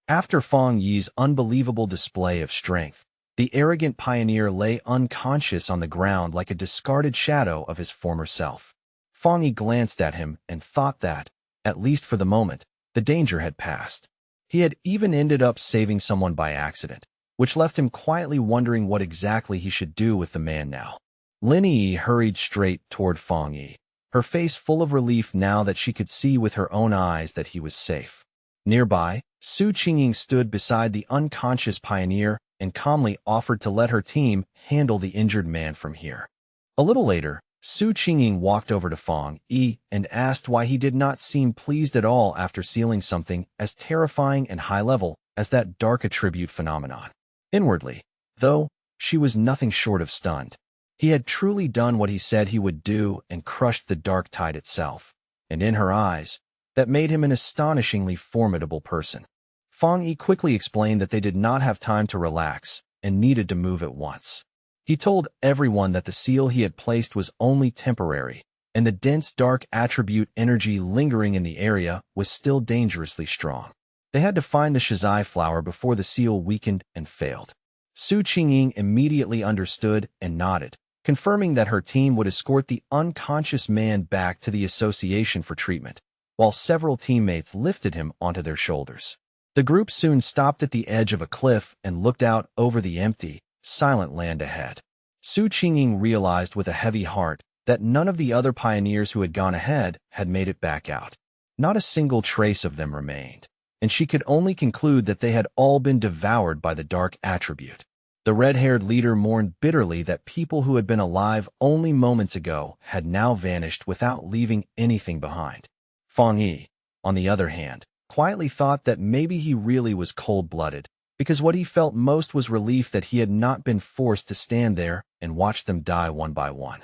After Fang Yi's unbelievable display of strength, the arrogant pioneer lay unconscious on the ground like a discarded shadow of his former self. Fang Yi glanced at him and thought that, at least for the moment, the danger had passed. He had even ended up saving someone by accident, which left him quietly wondering what exactly he should do with the man now. Lin Yi hurried straight toward Fang Yi, her face full of relief now that she could see with her own eyes that he was safe. Nearby, Su Qingying stood beside the unconscious pioneer and calmly offered to let her team handle the injured man from here. A little later, Su Qingying walked over to Fang Yi and asked why he did not seem pleased at all after sealing something as terrifying and high-level as that dark attribute phenomenon. Inwardly, though, she was nothing short of stunned. He had truly done what he said he would do and crushed the dark tide itself, and in her eyes, that made him an astonishingly formidable person. Fang Yi quickly explained that they did not have time to relax and needed to move at once. He told everyone that the seal he had placed was only temporary, and the dense dark attribute energy lingering in the area was still dangerously strong. They had to find the Shizai flower before the seal weakened and failed. Su Qingying immediately understood and nodded, confirming that her team would escort the unconscious man back to the association for treatment, while several teammates lifted him onto their shoulders. The group soon stopped at the edge of a cliff and looked out over the empty, silent land ahead. Su Qingying realized with a heavy heart that none of the other pioneers who had gone ahead had made it back out. Not a single trace of them remained, and she could only conclude that they had all been devoured by the dark attribute. The red-haired leader mourned bitterly that people who had been alive only moments ago had now vanished without leaving anything behind. Fang Yi, on the other hand, quietly thought that maybe he really was cold-blooded, because what he felt most was relief that he had not been forced to stand there and watch them die one by one.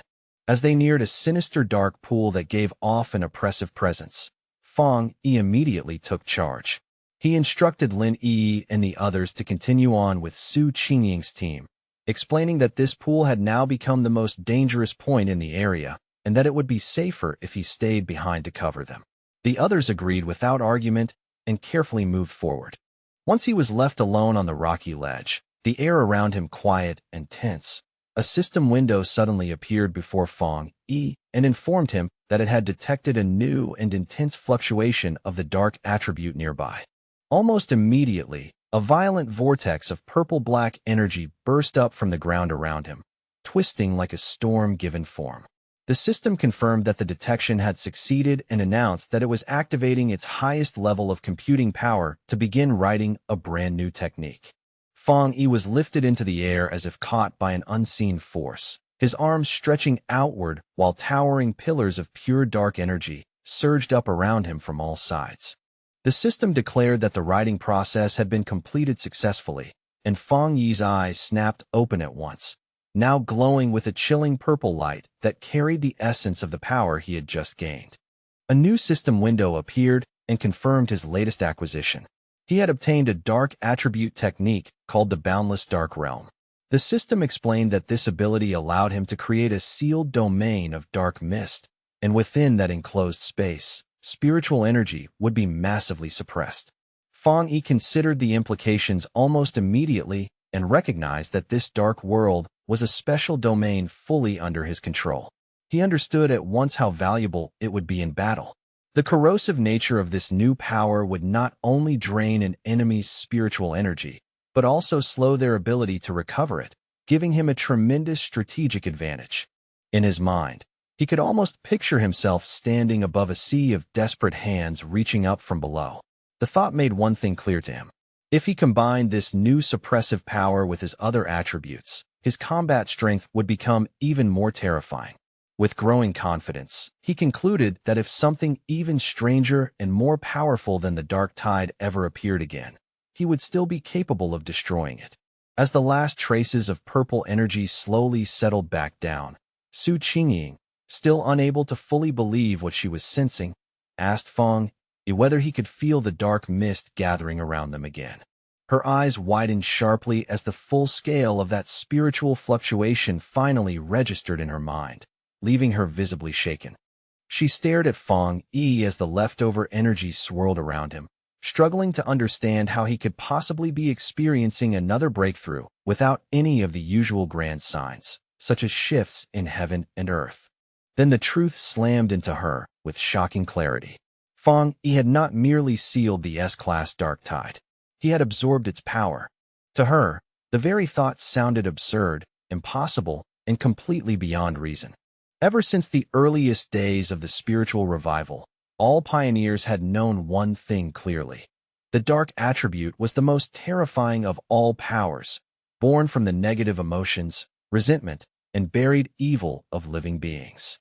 As they neared a sinister dark pool that gave off an oppressive presence, Fang Yi immediately took charge. He instructed Lin Yi and the others to continue on with Su Qingying's team, explaining that this pool had now become the most dangerous point in the area and that it would be safer if he stayed behind to cover them. The others agreed without argument and carefully moved forward. Once he was left alone on the rocky ledge, the air around him quiet and tense, a system window suddenly appeared before Fang Yi and informed him that it had detected a new and intense fluctuation of the dark attribute nearby. Almost immediately, a violent vortex of purple-black energy burst up from the ground around him, twisting like a storm given form. The system confirmed that the detection had succeeded and announced that it was activating its highest level of computing power to begin writing a brand new technique. Fang Yi was lifted into the air as if caught by an unseen force, his arms stretching outward while towering pillars of pure dark energy surged up around him from all sides. The system declared that the writing process had been completed successfully, and Fang Yi's eyes snapped open at once, now glowing with a chilling purple light that carried the essence of the power he had just gained. A new system window appeared and confirmed his latest acquisition. He had obtained a dark attribute technique called the Boundless Dark Realm. The system explained that this ability allowed him to create a sealed domain of dark mist, and within that enclosed space, spiritual energy would be massively suppressed. Fang Yi considered the implications almost immediately and recognized that this dark world was a special domain fully under his control. He understood at once how valuable it would be in battle. The corrosive nature of this new power would not only drain an enemy's spiritual energy, but also slow their ability to recover it, giving him a tremendous strategic advantage. In his mind, he could almost picture himself standing above a sea of desperate hands reaching up from below. The thought made one thing clear to him. If he combined this new suppressive power with his other attributes, his combat strength would become even more terrifying. With growing confidence, he concluded that if something even stranger and more powerful than the Dark Tide ever appeared again, he would still be capable of destroying it. As the last traces of purple energy slowly settled back down, Su Qingying, still unable to fully believe what she was sensing, asked Fang Yi whether he could feel the dark mist gathering around them again. Her eyes widened sharply as the full scale of that spiritual fluctuation finally registered in her mind, leaving her visibly shaken. She stared at Fang Yi as the leftover energy swirled around him, struggling to understand how he could possibly be experiencing another breakthrough without any of the usual grand signs, such as shifts in heaven and earth. Then the truth slammed into her with shocking clarity. Fang Yi had not merely sealed the S-Class Dark Tide. He had absorbed its power. To her, the very thought sounded absurd, impossible, and completely beyond reason. Ever since the earliest days of the spiritual revival, all pioneers had known one thing clearly. The dark attribute was the most terrifying of all powers, born from the negative emotions, resentment, and buried evil of living beings.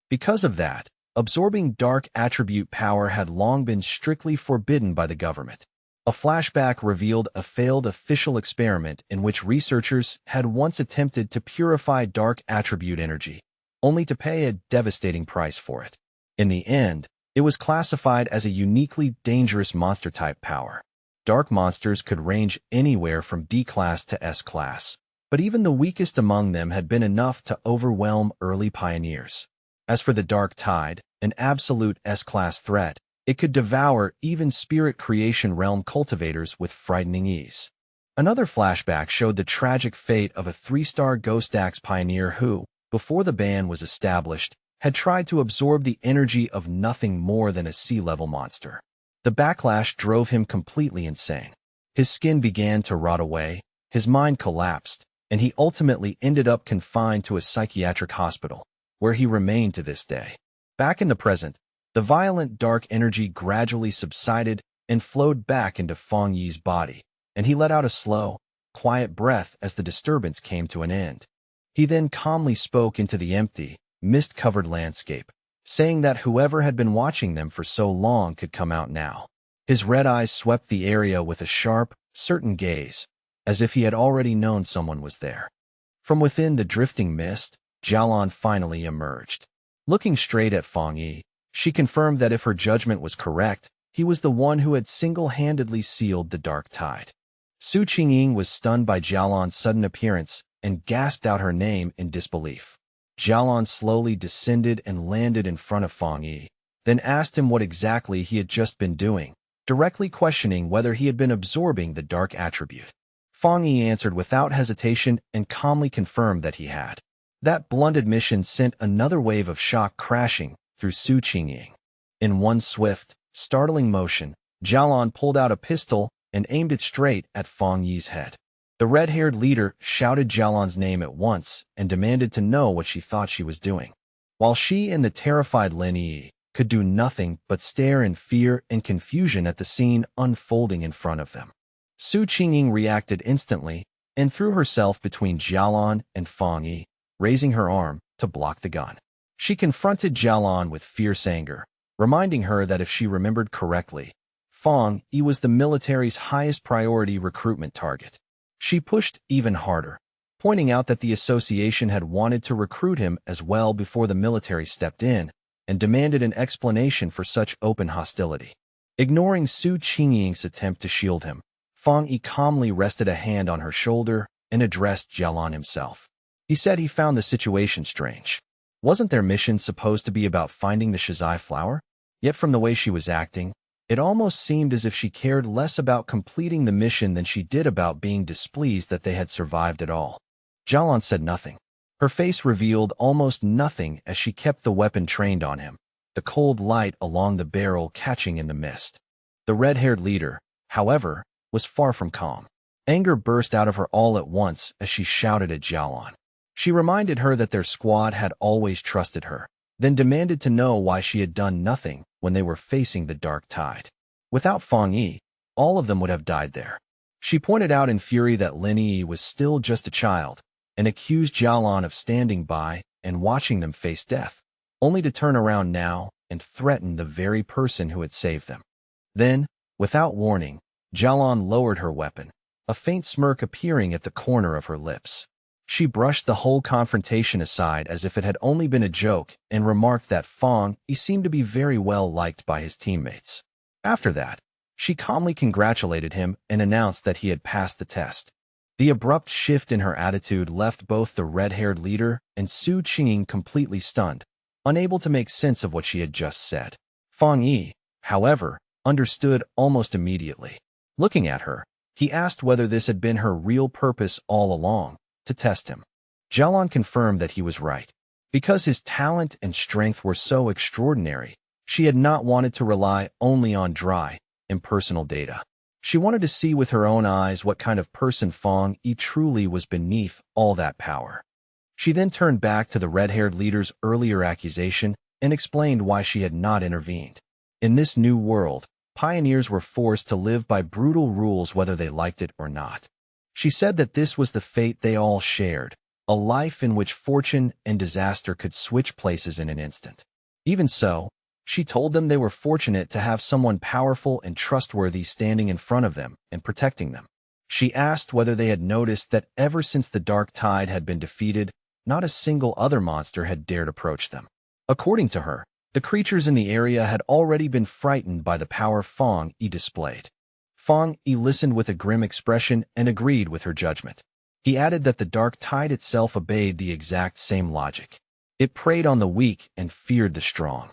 Because of that, absorbing dark attribute power had long been strictly forbidden by the government. A flashback revealed a failed official experiment in which researchers had once attempted to purify dark attribute energy, only to pay a devastating price for it. In the end, it was classified as a uniquely dangerous monster-type power. Dark monsters could range anywhere from D-Class to S-Class, but even the weakest among them had been enough to overwhelm early pioneers. As for the Dark Tide, an absolute S-Class threat, it could devour even Spirit Creation Realm cultivators with frightening ease. Another flashback showed the tragic fate of a 3-star Ghost Axe pioneer who, before the ban was established, had tried to absorb the energy of nothing more than a sea-level monster. The backlash drove him completely insane. His skin began to rot away, his mind collapsed, and he ultimately ended up confined to a psychiatric hospital, where he remained to this day. Back in the present, the violent dark energy gradually subsided and flowed back into Fang Yi's body, and he let out a slow, quiet breath as the disturbance came to an end. He then calmly spoke into the empty, mist-covered landscape, saying that whoever had been watching them for so long could come out now. His red eyes swept the area with a sharp, certain gaze, as if he had already known someone was there. From within the drifting mist, Jialan finally emerged. Looking straight at Fang Yi, she confirmed that if her judgment was correct, he was the one who had single-handedly sealed the Dark Tide. Su Qingying was stunned by Jialan's sudden appearance and gasped out her name in disbelief. Jialan slowly descended and landed in front of Fang Yi, then asked him what exactly he had just been doing, directly questioning whether he had been absorbing the dark attribute. Fang Yi answered without hesitation and calmly confirmed that he had. That blunt admission sent another wave of shock crashing through Su Qingying. In one swift, startling motion, Jialan pulled out a pistol and aimed it straight at Fang Yi's head. The red-haired leader shouted Jialan's name at once and demanded to know what she thought she was doing. while she and the terrified Lin Yi could do nothing but stare in fear and confusion at the scene unfolding in front of them. Su Qingying reacted instantly and threw herself between Jialan and Fang Yi, raising her arm to block the gun. She confronted Jialan with fierce anger, reminding her that if she remembered correctly, Fang Yi was the military's highest priority recruitment target. She pushed even harder, pointing out that the association had wanted to recruit him as well before the military stepped in and demanded an explanation for such open hostility. Ignoring Su Qingying's attempt to shield him, Fang Yi calmly rested a hand on her shoulder and addressed Jialan himself. He said he found the situation strange. Wasn't their mission supposed to be about finding the Shizai flower? Yet from the way she was acting, it almost seemed as if she cared less about completing the mission than she did about being displeased that they had survived at all. Jialan said nothing. Her face revealed almost nothing as she kept the weapon trained on him, the cold light along the barrel catching in the mist. The red-haired leader, however, was far from calm. Anger burst out of her all at once as she shouted at Jialan. She reminded her that their squad had always trusted her, then demanded to know why she had done nothing when they were facing the dark tide. Without Fang Yi, all of them would have died there. She pointed out in fury that Lin Yi was still just a child, and accused Jialan of standing by and watching them face death, only to turn around now and threaten the very person who had saved them. Then, without warning, Jialan lowered her weapon, a faint smirk appearing at the corner of her lips. She brushed the whole confrontation aside as if it had only been a joke and remarked that Fang Yi seemed to be very well liked by his teammates. After that, she calmly congratulated him and announced that he had passed the test. The abrupt shift in her attitude left both the red-haired leader and Su Qingying completely stunned, unable to make sense of what she had just said. Fang Yi, however, understood almost immediately. Looking at her, he asked whether this had been her real purpose all along, to test him. Jialan confirmed that he was right. Because his talent and strength were so extraordinary, she had not wanted to rely only on dry, impersonal data. She wanted to see with her own eyes what kind of person Fang Yi truly was beneath all that power. She then turned back to the red-haired leader's earlier accusation and explained why she had not intervened. In this new world, pioneers were forced to live by brutal rules whether they liked it or not. She said that this was the fate they all shared, a life in which fortune and disaster could switch places in an instant. Even so, she told them they were fortunate to have someone powerful and trustworthy standing in front of them and protecting them. She asked whether they had noticed that ever since the dark tide had been defeated, not a single other monster had dared approach them. According to her, the creatures in the area had already been frightened by the power Fang Yi displayed. Fang Yi listened with a grim expression and agreed with her judgment. He added that the dark tide itself obeyed the exact same logic. It preyed on the weak and feared the strong.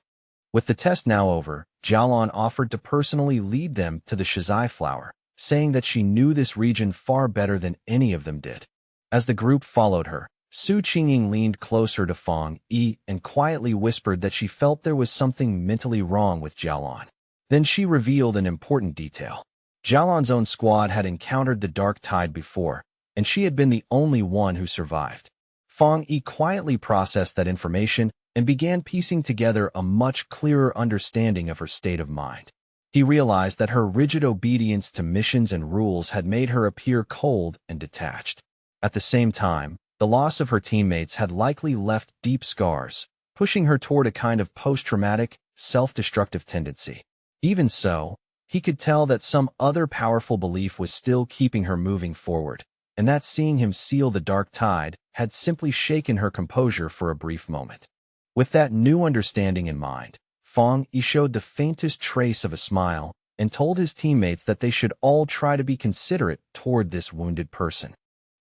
With the test now over, Jialan offered to personally lead them to the Shizai flower, saying that she knew this region far better than any of them did. As the group followed her, Su Qingying leaned closer to Fang Yi and quietly whispered that she felt there was something mentally wrong with Jialan. Then she revealed an important detail. Jialan's own squad had encountered the dark tide before, and she had been the only one who survived. Fang Yi quietly processed that information and began piecing together a much clearer understanding of her state of mind. He realized that her rigid obedience to missions and rules had made her appear cold and detached. At the same time, the loss of her teammates had likely left deep scars, pushing her toward a kind of post-traumatic, self-destructive tendency. Even so, he could tell that some other powerful belief was still keeping her moving forward, and that seeing him seal the dark tide had simply shaken her composure for a brief moment. With that new understanding in mind, Fang Yi showed the faintest trace of a smile and told his teammates that they should all try to be considerate toward this wounded person.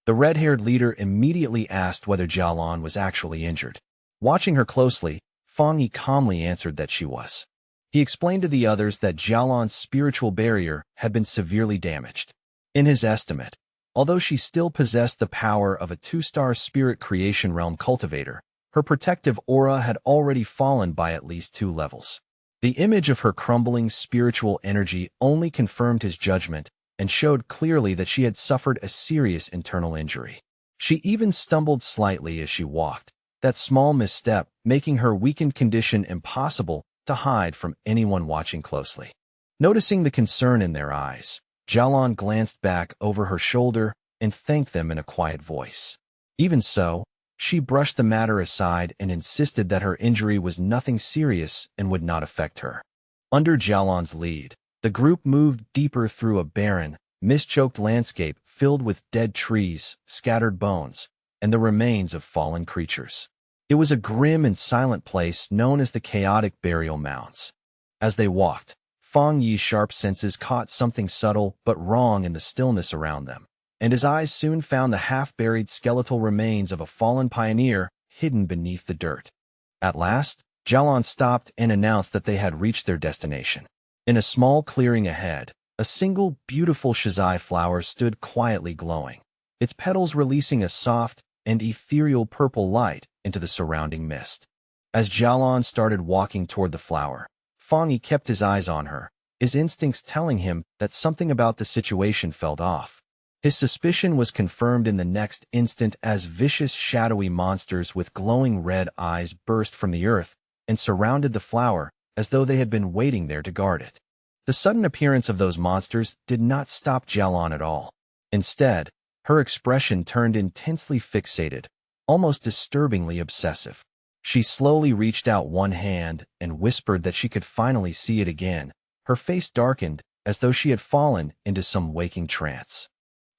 The red-haired leader immediately asked whether Jialan was actually injured. Watching her closely, Fang Yi calmly answered that she was. He explained to the others that Jialan's spiritual barrier had been severely damaged. In his estimate, although she still possessed the power of a 2-star spirit creation realm cultivator, her protective aura had already fallen by at least 2 levels. The image of her crumbling spiritual energy only confirmed his judgment and showed clearly that she had suffered a serious internal injury. She even stumbled slightly as she walked, that small misstep making her weakened condition impossible to hide from anyone watching closely. Noticing the concern in their eyes, Jialon glanced back over her shoulder and thanked them in a quiet voice. Even so, she brushed the matter aside and insisted that her injury was nothing serious and would not affect her. Under Jialon's lead, the group moved deeper through a barren, mist-choked landscape filled with dead trees, scattered bones, and the remains of fallen creatures. It was a grim and silent place known as the chaotic burial mounds. As they walked, Fang Yi's sharp senses caught something subtle but wrong in the stillness around them, and his eyes soon found the half-buried skeletal remains of a fallen pioneer hidden beneath the dirt. At last, Jialon stopped and announced that they had reached their destination. In a small clearing ahead, a single beautiful shizai flower stood quietly glowing, its petals releasing a soft and ethereal purple light into the surrounding mist. As Jialon started walking toward the flower, Fang Yi kept his eyes on her, his instincts telling him that something about the situation felt off. His suspicion was confirmed in the next instant as vicious shadowy monsters with glowing red eyes burst from the earth and surrounded the flower as though they had been waiting there to guard it. The sudden appearance of those monsters did not stop Jialon at all. Instead, her expression turned intensely fixated, almost disturbingly obsessive. She slowly reached out one hand and whispered that she could finally see it again. Her face darkened as though she had fallen into some waking trance.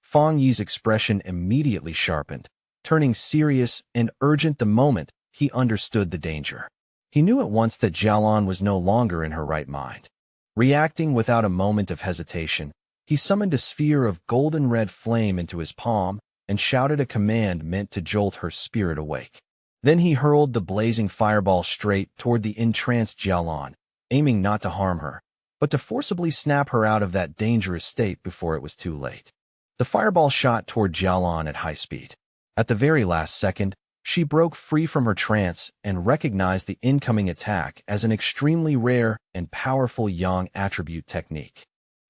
Fang Yi's expression immediately sharpened, turning serious and urgent the moment he understood the danger. He knew at once that Jialon was no longer in her right mind. Reacting without a moment of hesitation, he summoned a sphere of golden-red flame into his palm and shouted a command meant to jolt her spirit awake. Then he hurled the blazing fireball straight toward the entranced Jialon, aiming not to harm her, but to forcibly snap her out of that dangerous state before it was too late. The fireball shot toward Jialon at high speed. At the very last second, she broke free from her trance and recognized the incoming attack as an extremely rare and powerful Yang attribute technique.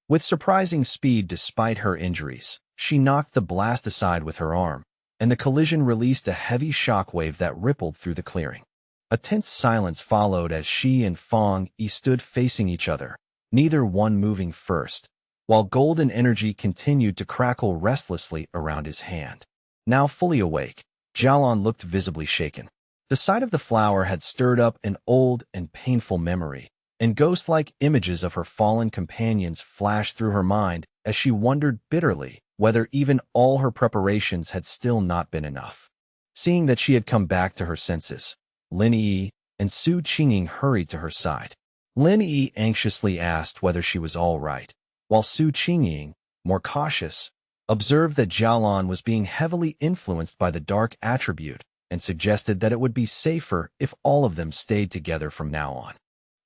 With surprising speed despite her injuries, she knocked the blast aside with her arm, and the collision released a heavy shockwave that rippled through the clearing. A tense silence followed as she and Fang Yi stood facing each other, neither one moving first, while golden energy continued to crackle restlessly around his hand. Now fully awake, Jialon looked visibly shaken. The sight of the flower had stirred up an old and painful memory, and ghost-like images of her fallen companions flashed through her mind as she wondered bitterly whether even all her preparations had still not been enough. Seeing that she had come back to her senses, Lin Yi and Su Qingying hurried to her side. Lin Yi anxiously asked whether she was all right, while Su Qingying, more cautious, observed that Jialon was being heavily influenced by the dark attribute and suggested that it would be safer if all of them stayed together from now on.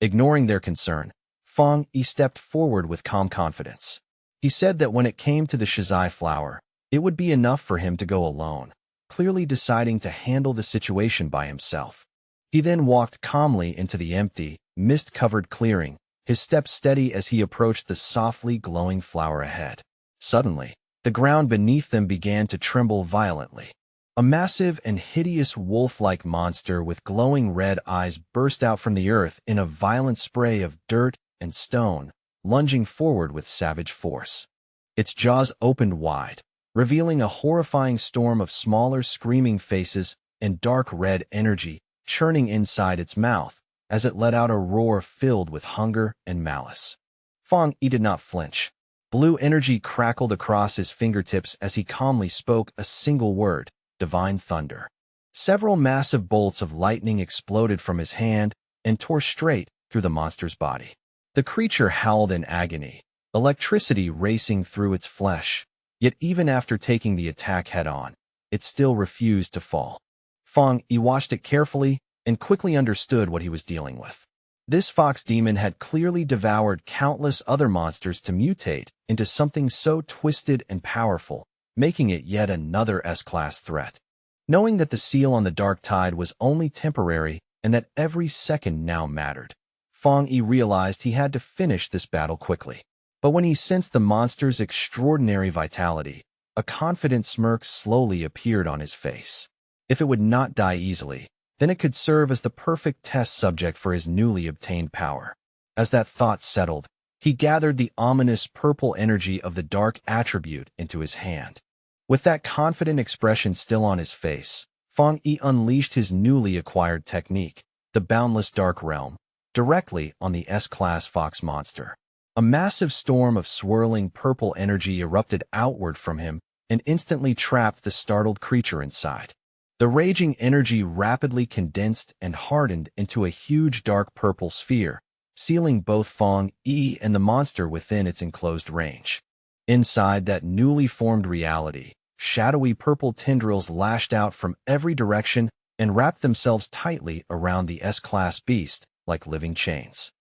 Ignoring their concern, Fang Yi stepped forward with calm confidence. He said that when it came to the shizai flower, it would be enough for him to go alone, clearly deciding to handle the situation by himself. He then walked calmly into the empty, mist-covered clearing, his steps steady as he approached the softly glowing flower ahead. Suddenly, the ground beneath them began to tremble violently. A massive and hideous wolf-like monster with glowing red eyes burst out from the earth in a violent spray of dirt and stone, lunging forward with savage force. Its jaws opened wide, revealing a horrifying storm of smaller screaming faces and dark red energy churning inside its mouth as it let out a roar filled with hunger and malice. Fang Yi did not flinch. Blue energy crackled across his fingertips as he calmly spoke a single word: divine thunder. Several massive bolts of lightning exploded from his hand and tore straight through the monster's body. The creature howled in agony, electricity racing through its flesh, yet even after taking the attack head-on, it still refused to fall. Fang Yi watched it carefully and quickly understood what he was dealing with. This fox demon had clearly devoured countless other monsters to mutate into something so twisted and powerful, making it yet another S-class threat. Knowing that the seal on the dark tide was only temporary and that every second now mattered, Fang Yi realized he had to finish this battle quickly. But when he sensed the monster's extraordinary vitality, a confident smirk slowly appeared on his face. If it would not die easily, then it could serve as the perfect test subject for his newly obtained power. As that thought settled, he gathered the ominous purple energy of the dark attribute into his hand. With that confident expression still on his face, Fang Yi unleashed his newly acquired technique, the Boundless Dark Realm, directly on the S-Class Fox monster. A massive storm of swirling purple energy erupted outward from him and instantly trapped the startled creature inside. The raging energy rapidly condensed and hardened into a huge dark purple sphere, sealing both Fang Yi and the monster within its enclosed range. Inside that newly formed reality, shadowy purple tendrils lashed out from every direction and wrapped themselves tightly around the S-Class beast like living chains.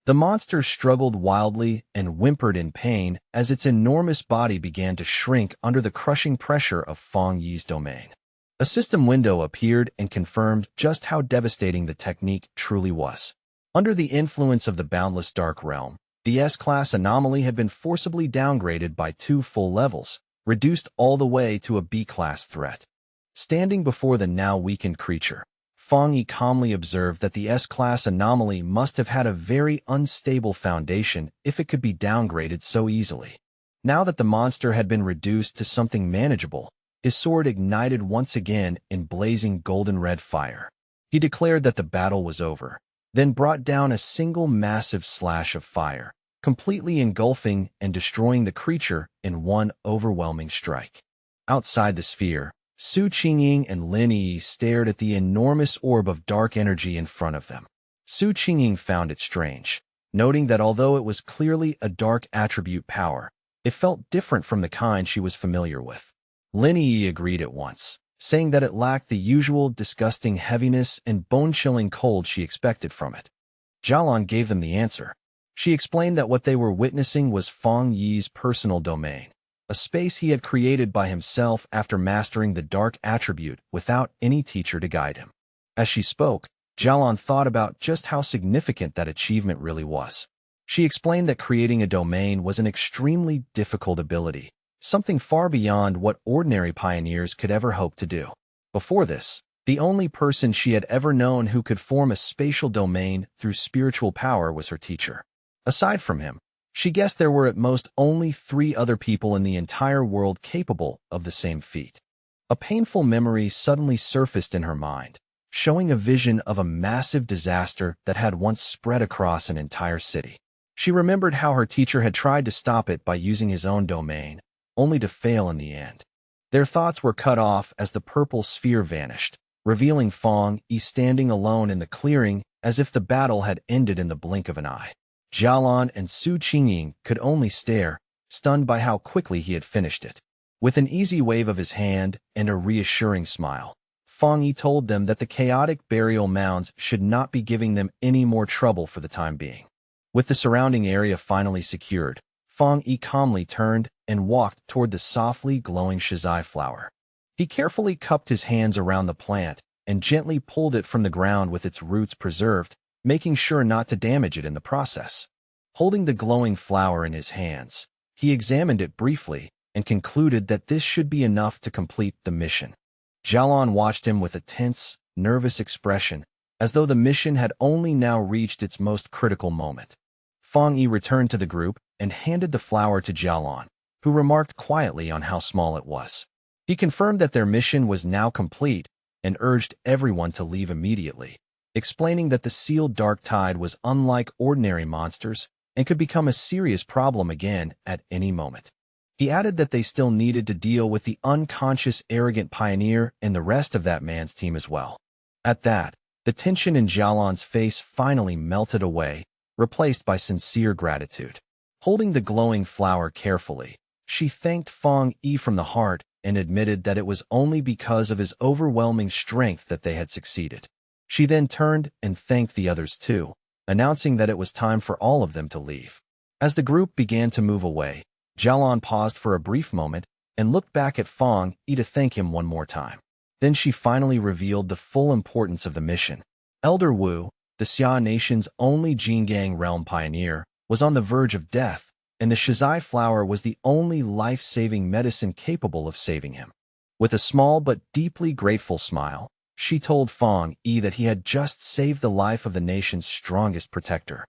The monster struggled wildly and whimpered in pain as its enormous body began to shrink under the crushing pressure of Fang Yi's domain. A system window appeared and confirmed just how devastating the technique truly was. Under the influence of the Boundless Dark Realm, the S-Class anomaly had been forcibly downgraded by 2 full levels, reduced all the way to a B-class threat. Standing before the now weakened creature, Fang Yi calmly observed that the S-Class anomaly must have had a very unstable foundation if it could be downgraded so easily. Now that the monster had been reduced to something manageable, his sword ignited once again in blazing golden-red fire. He declared that the battle was over, then brought down a single massive slash of fire, completely engulfing and destroying the creature in one overwhelming strike. Outside the sphere, Su Qingying and Lin Yi stared at the enormous orb of dark energy in front of them. Su Qingying found it strange, noting that although it was clearly a dark attribute power, it felt different from the kind she was familiar with. Lin Yi agreed at once, saying that it lacked the usual disgusting heaviness and bone-chilling cold she expected from it. Jialan gave them the answer. She explained that what they were witnessing was Fang Yi's personal domain, a space he had created by himself after mastering the dark attribute without any teacher to guide him. As she spoke, Jialan thought about just how significant that achievement really was. She explained that creating a domain was an extremely difficult ability, something far beyond what ordinary pioneers could ever hope to do. Before this, the only person she had ever known who could form a spatial domain through spiritual power was her teacher. Aside from him, she guessed there were at most only 3 other people in the entire world capable of the same feat. A painful memory suddenly surfaced in her mind, showing a vision of a massive disaster that had once spread across an entire city. She remembered how her teacher had tried to stop it by using his own domain, only to fail in the end. Their thoughts were cut off as the purple sphere vanished, revealing Fang Yi standing alone in the clearing as if the battle had ended in the blink of an eye. Jialan and Su Qingying could only stare, stunned by how quickly he had finished it. With an easy wave of his hand and a reassuring smile, Fang Yi told them that the chaotic burial mounds should not be giving them any more trouble for the time being. With the surrounding area finally secured, Fang Yi calmly turned and walked toward the softly glowing shizai flower. He carefully cupped his hands around the plant and gently pulled it from the ground with its roots preserved, making sure not to damage it in the process. Holding the glowing flower in his hands, he examined it briefly and concluded that this should be enough to complete the mission. Jialan watched him with a tense, nervous expression, as though the mission had only now reached its most critical moment. Fang Yi returned to the group and handed the flower to Jialan, who remarked quietly on how small it was. He confirmed that their mission was now complete and urged everyone to leave immediately, explaining that the sealed dark tide was unlike ordinary monsters and could become a serious problem again at any moment. He added that they still needed to deal with the unconscious arrogant pioneer and the rest of that man's team as well. At that, the tension in Jialan's face finally melted away, replaced by sincere gratitude. Holding the glowing flower carefully, she thanked Fang Yi from the heart and admitted that it was only because of his overwhelming strength that they had succeeded. She then turned and thanked the others too, announcing that it was time for all of them to leave. As the group began to move away, Jialan paused for a brief moment and looked back at Fang Yi to thank him one more time. Then she finally revealed the full importance of the mission. Elder Wu, the Xia Nation's only Jingang realm pioneer, was on the verge of death, and the shizai flower was the only life-saving medicine capable of saving him. With a small but deeply grateful smile, She told Fong Yi that he had just saved the life of the nation's strongest protector.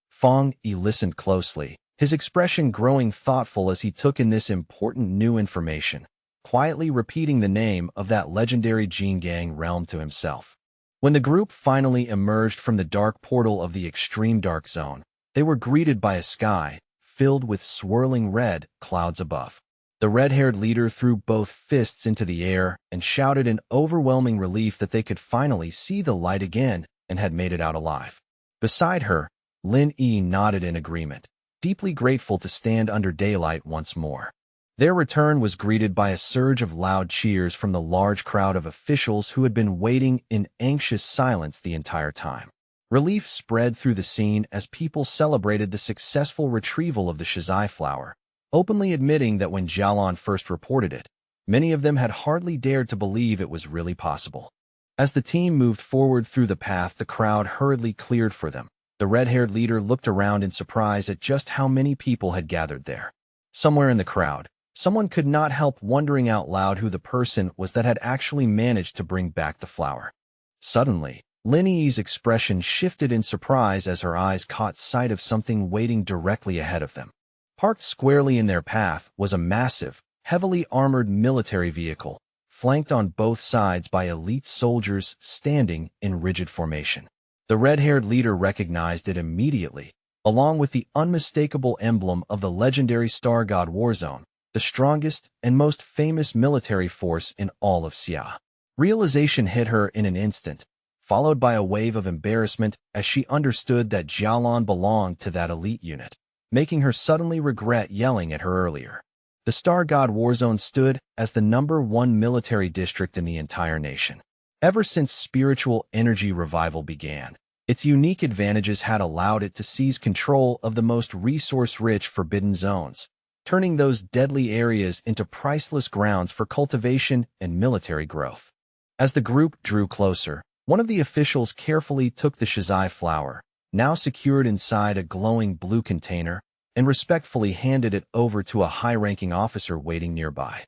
Fong Yi listened closely, his expression growing thoughtful as he took in this important new information, quietly repeating the name of that legendary Jin Gang realm to himself. When the group finally emerged from the dark portal of the extreme dark zone, they were greeted by a sky filled with swirling red clouds above. The red-haired leader threw both fists into the air and shouted in overwhelming relief that they could finally see the light again and had made it out alive. Beside her, Lin Yi nodded in agreement, deeply grateful to stand under daylight once more. Their return was greeted by a surge of loud cheers from the large crowd of officials who had been waiting in anxious silence the entire time. Relief spread through the scene as people celebrated the successful retrieval of the Shizai flower, openly admitting that when Jialan first reported it, many of them had hardly dared to believe it was really possible. As the team moved forward through the path the crowd hurriedly cleared for them, the red-haired leader looked around in surprise at just how many people had gathered there. Somewhere in the crowd, someone could not help wondering out loud who the person was that had actually managed to bring back the flower. Suddenly, Lin Yi's expression shifted in surprise as her eyes caught sight of something waiting directly ahead of them. Parked squarely in their path was a massive, heavily armored military vehicle, flanked on both sides by elite soldiers standing in rigid formation. The red-haired leader recognized it immediately, along with the unmistakable emblem of the legendary Star God Warzone, the strongest and most famous military force in all of Xia. Realization hit her in an instant, followed by a wave of embarrassment as she understood that Jialan belonged to that elite unit, making her suddenly regret yelling at her earlier. The Star God Warzone stood as the #1 military district in the entire nation. Ever since spiritual energy revival began, its unique advantages had allowed it to seize control of the most resource-rich forbidden zones, turning those deadly areas into priceless grounds for cultivation and military growth. As the group drew closer, one of the officials carefully took the Shizai flower, now secured inside a glowing blue container, and respectfully handed it over to a high-ranking officer waiting nearby.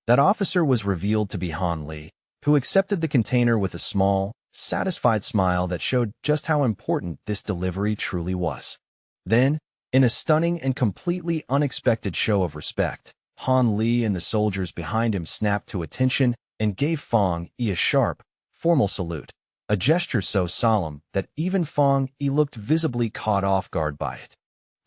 That officer was revealed to be Han Li, who accepted the container with a small, satisfied smile that showed just how important this delivery truly was. Then, in a stunning and completely unexpected show of respect, Han Li and the soldiers behind him snapped to attention and gave Fong Yi a sharp, formal salute, a gesture so solemn that even Fong Yi looked visibly caught off guard by it.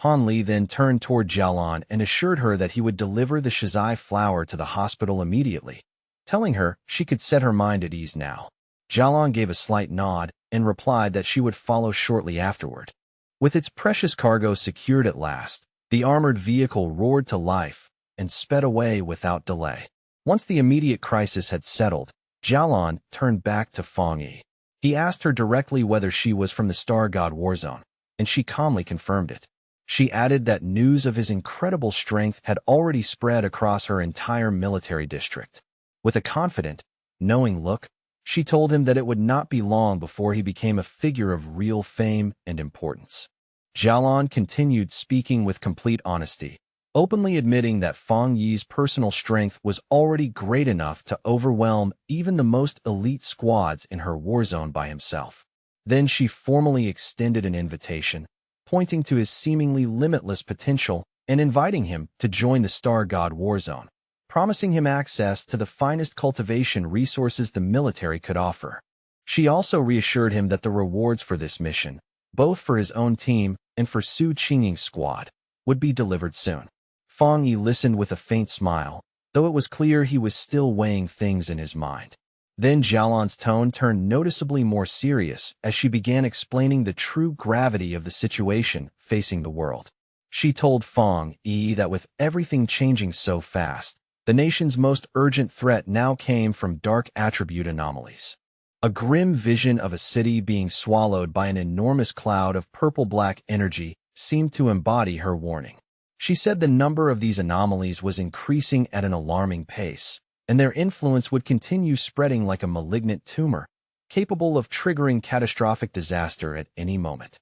Han Li then turned toward Jialan and assured her that he would deliver the Shizai flower to the hospital immediately, telling her she could set her mind at ease now. Jialan gave a slight nod and replied that she would follow shortly afterward. With its precious cargo secured at last, the armored vehicle roared to life and sped away without delay. Once the immediate crisis had settled, Jialan turned back to Fong Yi. He asked her directly whether she was from the Star God Warzone, and she calmly confirmed it. She added that news of his incredible strength had already spread across her entire military district. With a confident, knowing look, she told him that it would not be long before he became a figure of real fame and importance. Jialan continued speaking with complete honesty, openly admitting that Fong Yi's personal strength was already great enough to overwhelm even the most elite squads in her war zone by himself. Then she formally extended an invitation, pointing to his seemingly limitless potential and inviting him to join the Star God Warzone, promising him access to the finest cultivation resources the military could offer. She also reassured him that the rewards for this mission, both for his own team and for Su Qingying's squad, would be delivered soon. Fong Yi listened with a faint smile, though it was clear he was still weighing things in his mind. Then Jialan's tone turned noticeably more serious as she began explaining the true gravity of the situation facing the world. She told Fong Yi that with everything changing so fast, the nation's most urgent threat now came from dark attribute anomalies. A grim vision of a city being swallowed by an enormous cloud of purple-black energy seemed to embody her warning. She said the number of these anomalies was increasing at an alarming pace, and their influence would continue spreading like a malignant tumor, capable of triggering catastrophic disaster at any moment.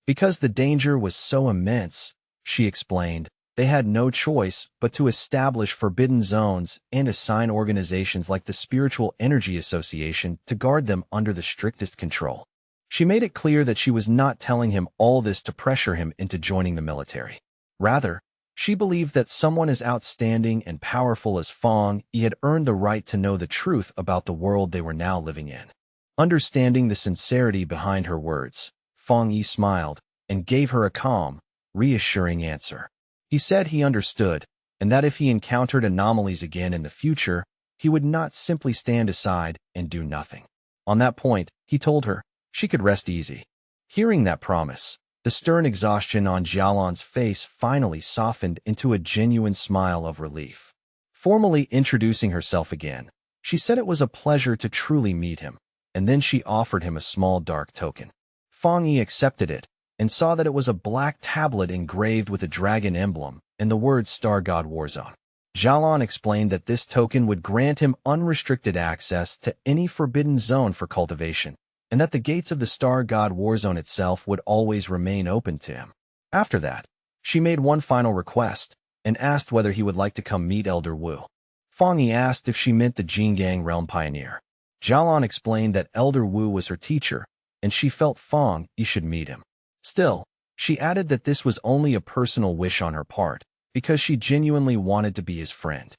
Because the danger was so immense, she explained, they had no choice but to establish forbidden zones and assign organizations like the Spiritual Energy Association to guard them under the strictest control. She made it clear that she was not telling him all this to pressure him into joining the military. Rather, she believed that someone as outstanding and powerful as Fong Yi had earned the right to know the truth about the world they were now living in. Understanding the sincerity behind her words, Fong Yi smiled and gave her a calm, reassuring answer. He said he understood, and that if he encountered anomalies again in the future, he would not simply stand aside and do nothing. On that point, he told her, she could rest easy. Hearing that promise, the stern exhaustion on Jialan's face finally softened into a genuine smile of relief. Formally introducing herself again, she said it was a pleasure to truly meet him, and then she offered him a small dark token. Fong Yi accepted it, and saw that it was a black tablet engraved with a dragon emblem and the words Star God Warzone. Jialan explained that this token would grant him unrestricted access to any forbidden zone for cultivation, and that the gates of the Star God Warzone itself would always remain open to him. After that, she made one final request and asked whether he would like to come meet Elder Wu. Fong Yi asked if she meant the Jingang Realm Pioneer. Jialan explained that Elder Wu was her teacher, and she felt Fong Yi should meet him. Still, she added that this was only a personal wish on her part, because she genuinely wanted to be his friend.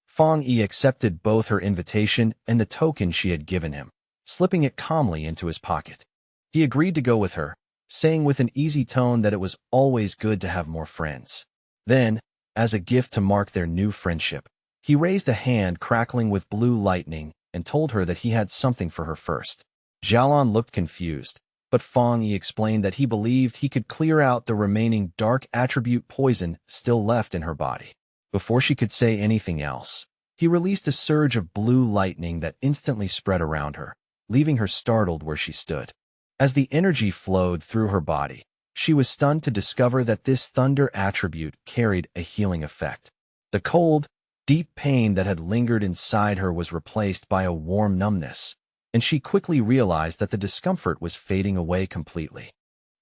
Fong Yi accepted both her invitation and the token she had given him, slipping it calmly into his pocket. He agreed to go with her, saying with an easy tone that it was always good to have more friends. Then, as a gift to mark their new friendship, he raised a hand crackling with blue lightning and told her that he had something for her first. Jialan looked confused, but Fong Yi explained that he believed he could clear out the remaining dark attribute poison still left in her body. Before she could say anything else, he released a surge of blue lightning that instantly spread around her, leaving her startled where she stood. As the energy flowed through her body, she was stunned to discover that this thunder attribute carried a healing effect. The cold, deep pain that had lingered inside her was replaced by a warm numbness, and she quickly realized that the discomfort was fading away completely.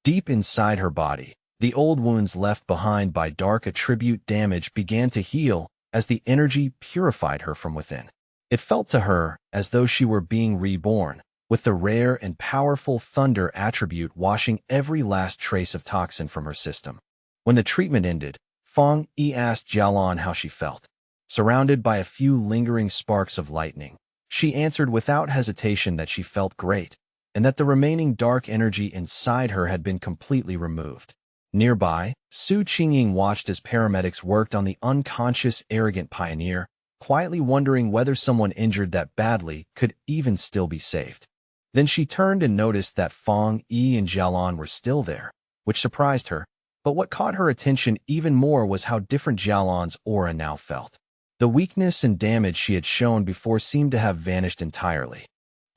Deep inside her body, the old wounds left behind by dark attribute damage began to heal as the energy purified her from within. It felt to her as though she were being reborn, with the rare and powerful thunder attribute washing every last trace of toxin from her system. When the treatment ended, Fong Yi asked Jialan how she felt. Surrounded by a few lingering sparks of lightning, she answered without hesitation that she felt great, and that the remaining dark energy inside her had been completely removed. Nearby, Su Qingying watched as paramedics worked on the unconscious, arrogant pioneer, quietly wondering whether someone injured that badly could even still be saved. Then she turned and noticed that Fong Yi and Jialan were still there, which surprised her, but what caught her attention even more was how different Jialan's aura now felt. The weakness and damage she had shown before seemed to have vanished entirely.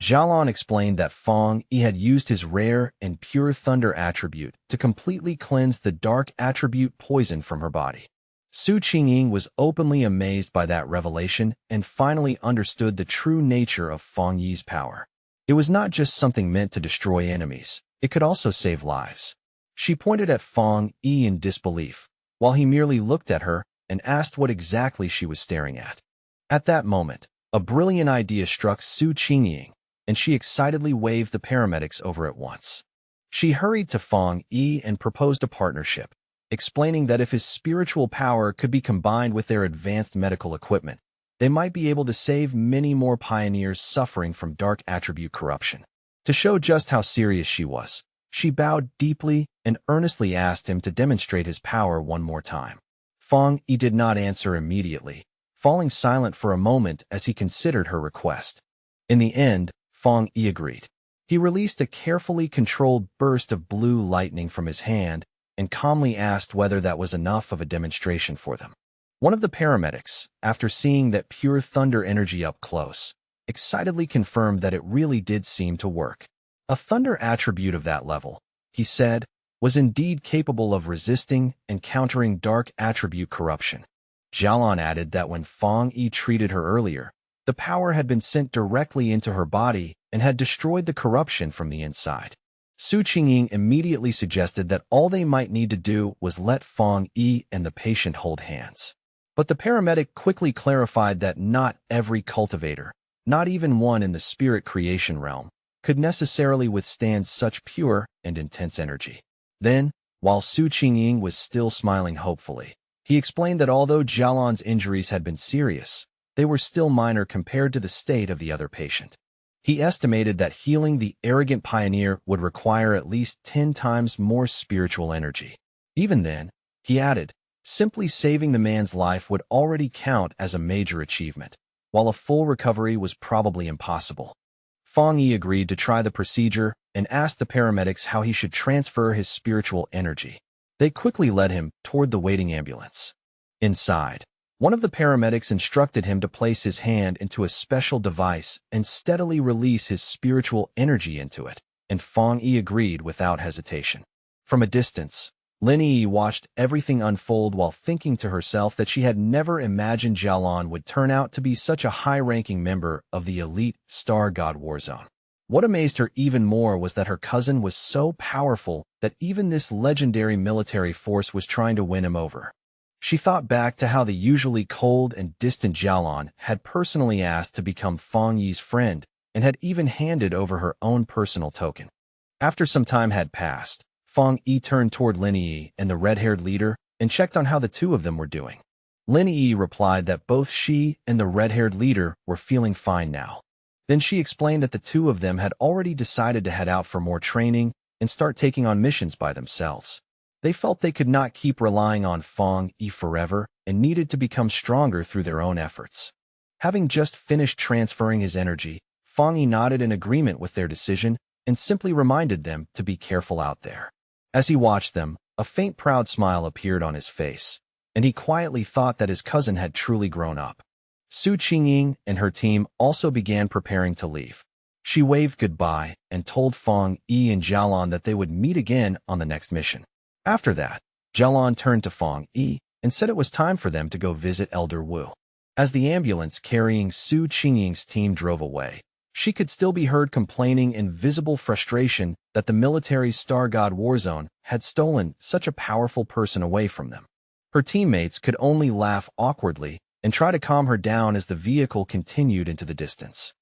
Jialan explained that Fong Yi had used his rare and pure thunder attribute to completely cleanse the dark attribute poison from her body. Su Qingying was openly amazed by that revelation and finally understood the true nature of Fong Yi's power. It was not just something meant to destroy enemies, it could also save lives. She pointed at Fong Yi in disbelief, while he merely looked at her and asked what exactly she was staring at. At that moment, a brilliant idea struck Su Qingying, and she excitedly waved the paramedics over at once. She hurried to Fong Yi and proposed a partnership, explaining that if his spiritual power could be combined with their advanced medical equipment, they might be able to save many more pioneers suffering from dark attribute corruption. To show just how serious she was, she bowed deeply and earnestly asked him to demonstrate his power one more time. Fong Yi did not answer immediately, falling silent for a moment as he considered her request. In the end, Fong Yi agreed. He released a carefully controlled burst of blue lightning from his hand and calmly asked whether that was enough of a demonstration for them. One of the paramedics, after seeing that pure thunder energy up close, excitedly confirmed that it really did seem to work. A thunder attribute of that level, he said, was indeed capable of resisting and countering dark attribute corruption. Jialan added that when Fong Yi treated her earlier, the power had been sent directly into her body and had destroyed the corruption from the inside. Su Qingying immediately suggested that all they might need to do was let Fang Yi and the patient hold hands. But the paramedic quickly clarified that not every cultivator, not even one in the spirit creation realm, could necessarily withstand such pure and intense energy. Then, while Su Qingying was still smiling hopefully, he explained that although Jialan's injuries had been serious, they were still minor compared to the state of the other patient. He estimated that healing the arrogant pioneer would require at least 10 times more spiritual energy. Even then, he added, simply saving the man's life would already count as a major achievement, while a full recovery was probably impossible. Fang Yi agreed to try the procedure and asked the paramedics how he should transfer his spiritual energy. They quickly led him toward the waiting ambulance. Inside, one of the paramedics instructed him to place his hand into a special device and steadily release his spiritual energy into it, and Fang Yi agreed without hesitation. From a distance, Lin Yi watched everything unfold while thinking to herself that she had never imagined Jialan would turn out to be such a high-ranking member of the elite Star God Warzone. What amazed her even more was that her cousin was so powerful that even this legendary military force was trying to win him over. She thought back to how the usually cold and distant Jialan had personally asked to become Fang Yi's friend and had even handed over her own personal token. After some time had passed, Fang Yi turned toward Lin Yi and the red-haired leader and checked on how the two of them were doing. Lin Yi replied that both she and the red-haired leader were feeling fine now. Then she explained that the two of them had already decided to head out for more training and start taking on missions by themselves. They felt they could not keep relying on Fang Yi forever and needed to become stronger through their own efforts. Having just finished transferring his energy, Fang Yi nodded in agreement with their decision and simply reminded them to be careful out there. As he watched them, a faint proud smile appeared on his face, and he quietly thought that his cousin had truly grown up. Su Qingying and her team also began preparing to leave. She waved goodbye and told Fang Yi and Jialan that they would meet again on the next mission. After that, Jialan turned to Fang Yi and said it was time for them to go visit Elder Wu. As the ambulance carrying Su Qingying's team drove away, she could still be heard complaining in visible frustration that the military's Star God Warzone had stolen such a powerful person away from them. Her teammates could only laugh awkwardly and try to calm her down as the vehicle continued into the distance.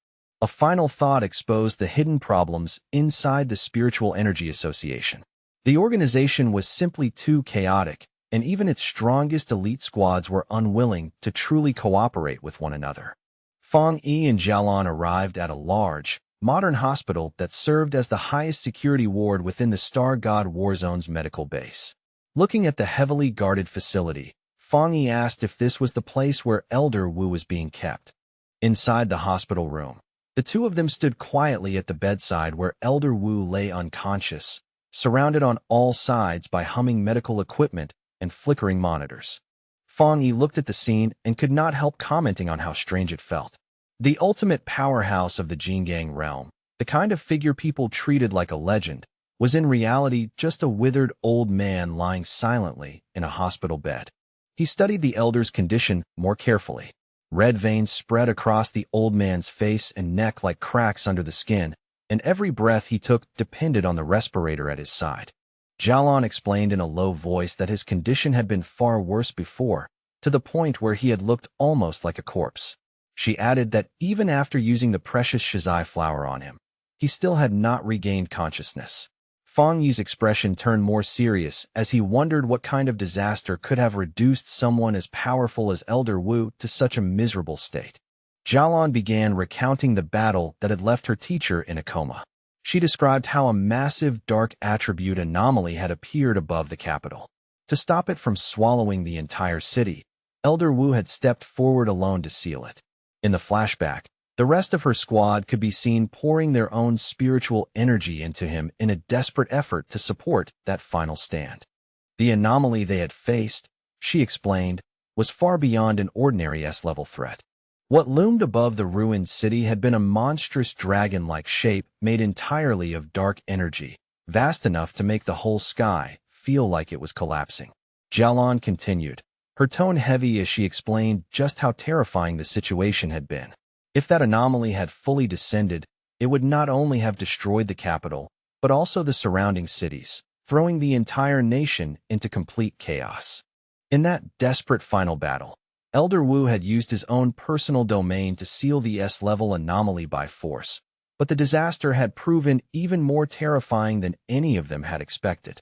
A final thought exposed the hidden problems inside the Spiritual Energy Association. The organization was simply too chaotic, and even its strongest elite squads were unwilling to truly cooperate with one another. Fang Yi and Jialan arrived at a large, modern hospital that served as the highest security ward within the Star God Warzone's medical base. Looking at the heavily guarded facility, Fang Yi asked if this was the place where Elder Wu was being kept. Inside the hospital room, the two of them stood quietly at the bedside where Elder Wu lay unconscious, surrounded on all sides by humming medical equipment and flickering monitors. Fang Yi looked at the scene and could not help commenting on how strange it felt. The ultimate powerhouse of the Jingang realm, the kind of figure people treated like a legend, was in reality just a withered old man lying silently in a hospital bed. He studied the elder's condition more carefully. Red veins spread across the old man's face and neck like cracks under the skin, and every breath he took depended on the respirator at his side. Jialan explained in a low voice that his condition had been far worse before, to the point where he had looked almost like a corpse. She added that even after using the precious shizai flower on him, he still had not regained consciousness. Fang Yi's expression turned more serious as he wondered what kind of disaster could have reduced someone as powerful as Elder Wu to such a miserable state. Jialan began recounting the battle that had left her teacher in a coma. She described how a massive dark attribute anomaly had appeared above the capital. To stop it from swallowing the entire city, Elder Wu had stepped forward alone to seal it. In the flashback, the rest of her squad could be seen pouring their own spiritual energy into him in a desperate effort to support that final stand. The anomaly they had faced, she explained, was far beyond an ordinary S-level threat. What loomed above the ruined city had been a monstrous dragon-like shape made entirely of dark energy, vast enough to make the whole sky feel like it was collapsing. Jialan continued, her tone heavy as she explained just how terrifying the situation had been. If that anomaly had fully descended, it would not only have destroyed the capital, but also the surrounding cities, throwing the entire nation into complete chaos. In that desperate final battle, Elder Wu had used his own personal domain to seal the S-level anomaly by force, but the disaster had proven even more terrifying than any of them had expected.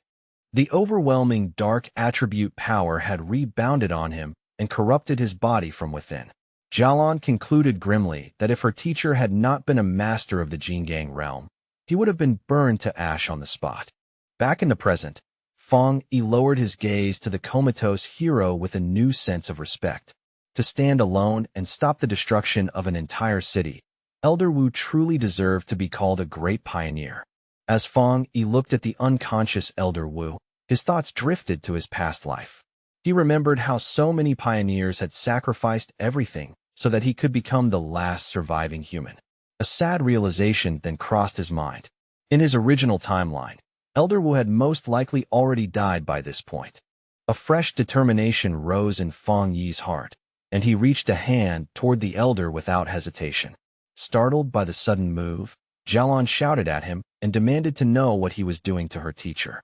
The overwhelming dark attribute power had rebounded on him and corrupted his body from within. Jialan concluded grimly that if her teacher had not been a master of the Jingang realm, he would have been burned to ash on the spot. Back in the present, Feng Yi lowered his gaze to the comatose hero with a new sense of respect. To stand alone and stop the destruction of an entire city, Elder Wu truly deserved to be called a great pioneer. As Feng Yi looked at the unconscious Elder Wu, his thoughts drifted to his past life. He remembered how so many pioneers had sacrificed everything so that he could become the last surviving human. A sad realization then crossed his mind. In his original timeline, Elder Wu had most likely already died by this point. A fresh determination rose in Feng Yi's heart, and he reached a hand toward the elder without hesitation. Startled by the sudden move, Jialan shouted at him and demanded to know what he was doing to her teacher.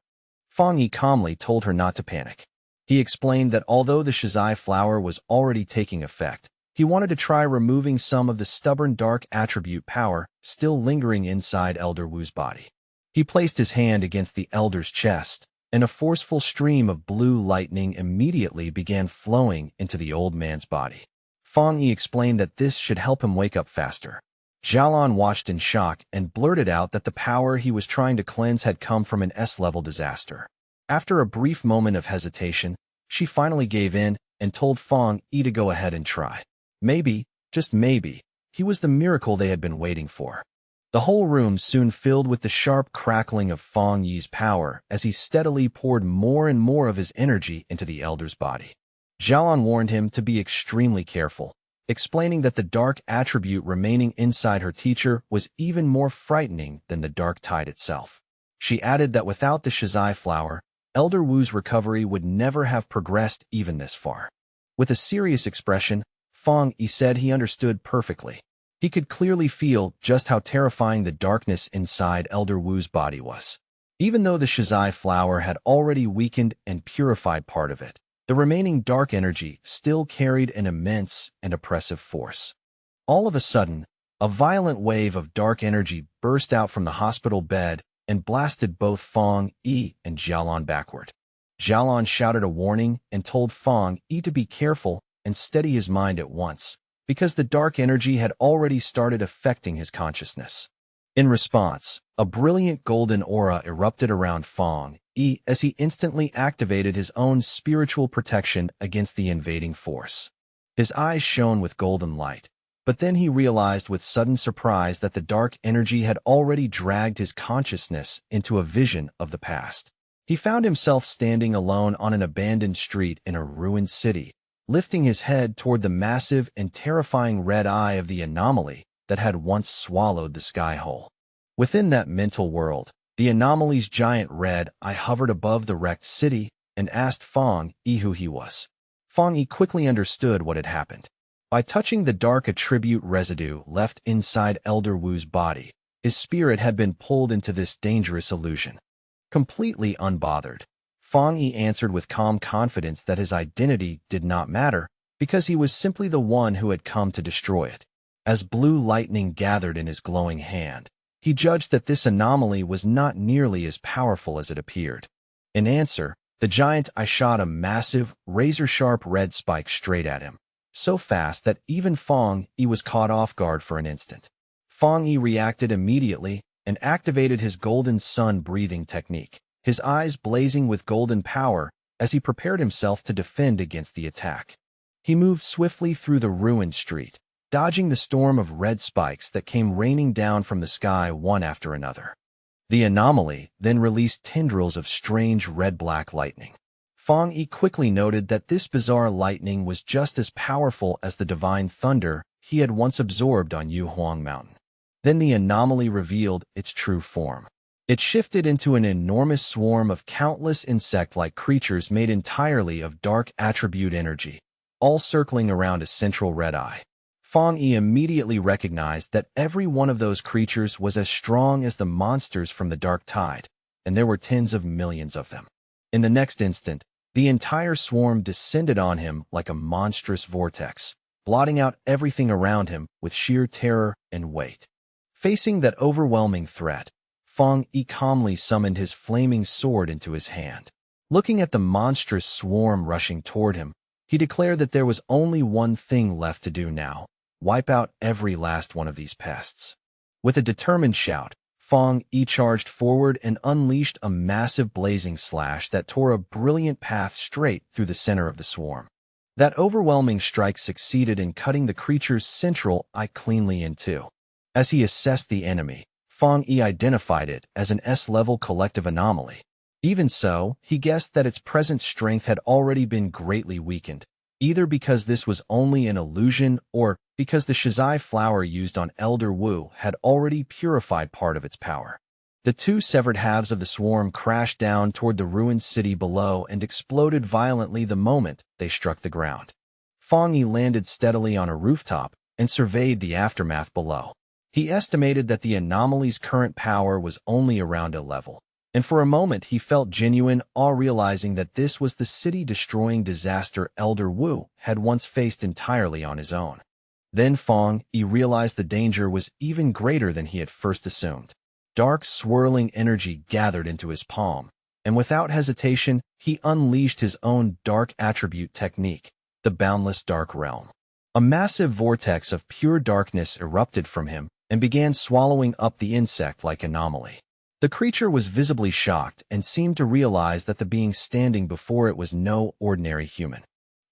Feng Yi calmly told her not to panic. He explained that although the Shizai flower was already taking effect, he wanted to try removing some of the stubborn dark attribute power still lingering inside Elder Wu's body. He placed his hand against the elder's chest, and a forceful stream of blue lightning immediately began flowing into the old man's body. Feng Yi explained that this should help him wake up faster. Jialan watched in shock and blurted out that the power he was trying to cleanse had come from an S-level disaster. After a brief moment of hesitation, she finally gave in and told Feng Yi to go ahead and try. Maybe, just maybe, he was the miracle they had been waiting for. The whole room soon filled with the sharp crackling of Feng Yi's power as he steadily poured more and more of his energy into the elder's body. Jialan warned him to be extremely careful, explaining that the dark attribute remaining inside her teacher was even more frightening than the dark tide itself. She added that without the Shizai flower, Elder Wu's recovery would never have progressed even this far. With a serious expression, Feng Yi said he understood perfectly. He could clearly feel just how terrifying the darkness inside Elder Wu's body was. Even though the Shizai flower had already weakened and purified part of it, the remaining dark energy still carried an immense and oppressive force. All of a sudden, a violent wave of dark energy burst out from the hospital bed and blasted both Feng Yi and Jialan backward. Jialan shouted a warning and told Feng Yi to be careful and steady his mind at once, because the dark energy had already started affecting his consciousness. In response, a brilliant golden aura erupted around Feng Yi as he instantly activated his own spiritual protection against the invading force. His eyes shone with golden light, but then he realized with sudden surprise that the dark energy had already dragged his consciousness into a vision of the past. He found himself standing alone on an abandoned street in a ruined city, lifting his head toward the massive and terrifying red eye of the anomaly that had once swallowed the sky whole. Within that mental world, the anomaly's giant red eye hovered above the wrecked city and asked Feng Yi who he was. Feng Yi quickly understood what had happened. By touching the dark attribute residue left inside Elder Wu's body, his spirit had been pulled into this dangerous illusion. Completely unbothered, Feng Yi answered with calm confidence that his identity did not matter because he was simply the one who had come to destroy it. As blue lightning gathered in his glowing hand, he judged that this anomaly was not nearly as powerful as it appeared. In answer, the giant eye shot a massive, razor-sharp red spike straight at him, so fast that even Feng Yi was caught off guard for an instant. Feng Yi reacted immediately and activated his golden sun breathing technique, his eyes blazing with golden power as he prepared himself to defend against the attack. He moved swiftly through the ruined street, dodging the storm of red spikes that came raining down from the sky one after another. The anomaly then released tendrils of strange red-black lightning. Feng Yi quickly noted that this bizarre lightning was just as powerful as the divine thunder he had once absorbed on Yuhuang Mountain. Then the anomaly revealed its true form. It shifted into an enormous swarm of countless insect-like creatures made entirely of dark attribute energy, all circling around a central red eye. Fong Yi immediately recognized that every one of those creatures was as strong as the monsters from the Dark Tide, and there were tens of millions of them. In the next instant, the entire swarm descended on him like a monstrous vortex, blotting out everything around him with sheer terror and weight. Facing that overwhelming threat, Fong Yi calmly summoned his flaming sword into his hand. Looking at the monstrous swarm rushing toward him, he declared that there was only one thing left to do now: wipe out every last one of these pests. With a determined shout, Fong Yi charged forward and unleashed a massive blazing slash that tore a brilliant path straight through the center of the swarm. That overwhelming strike succeeded in cutting the creature's central eye cleanly in two. As he assessed the enemy, Fong Yi identified it as an S-level collective anomaly. Even so, he guessed that its present strength had already been greatly weakened, either because this was only an illusion or because the Shizai flower used on Elder Wu had already purified part of its power. The two severed halves of the swarm crashed down toward the ruined city below and exploded violently the moment they struck the ground. Fong Yi landed steadily on a rooftop and surveyed the aftermath below. He estimated that the anomaly's current power was only around a level, and for a moment he felt genuine awe realizing that this was the city-destroying disaster Elder Wu had once faced entirely on his own. Then Fong Yi realized the danger was even greater than he had first assumed. Dark, swirling energy gathered into his palm, and without hesitation, he unleashed his own dark attribute technique, the Boundless Dark Realm. A massive vortex of pure darkness erupted from him and began swallowing up the insect-like anomaly. The creature was visibly shocked and seemed to realize that the being standing before it was no ordinary human.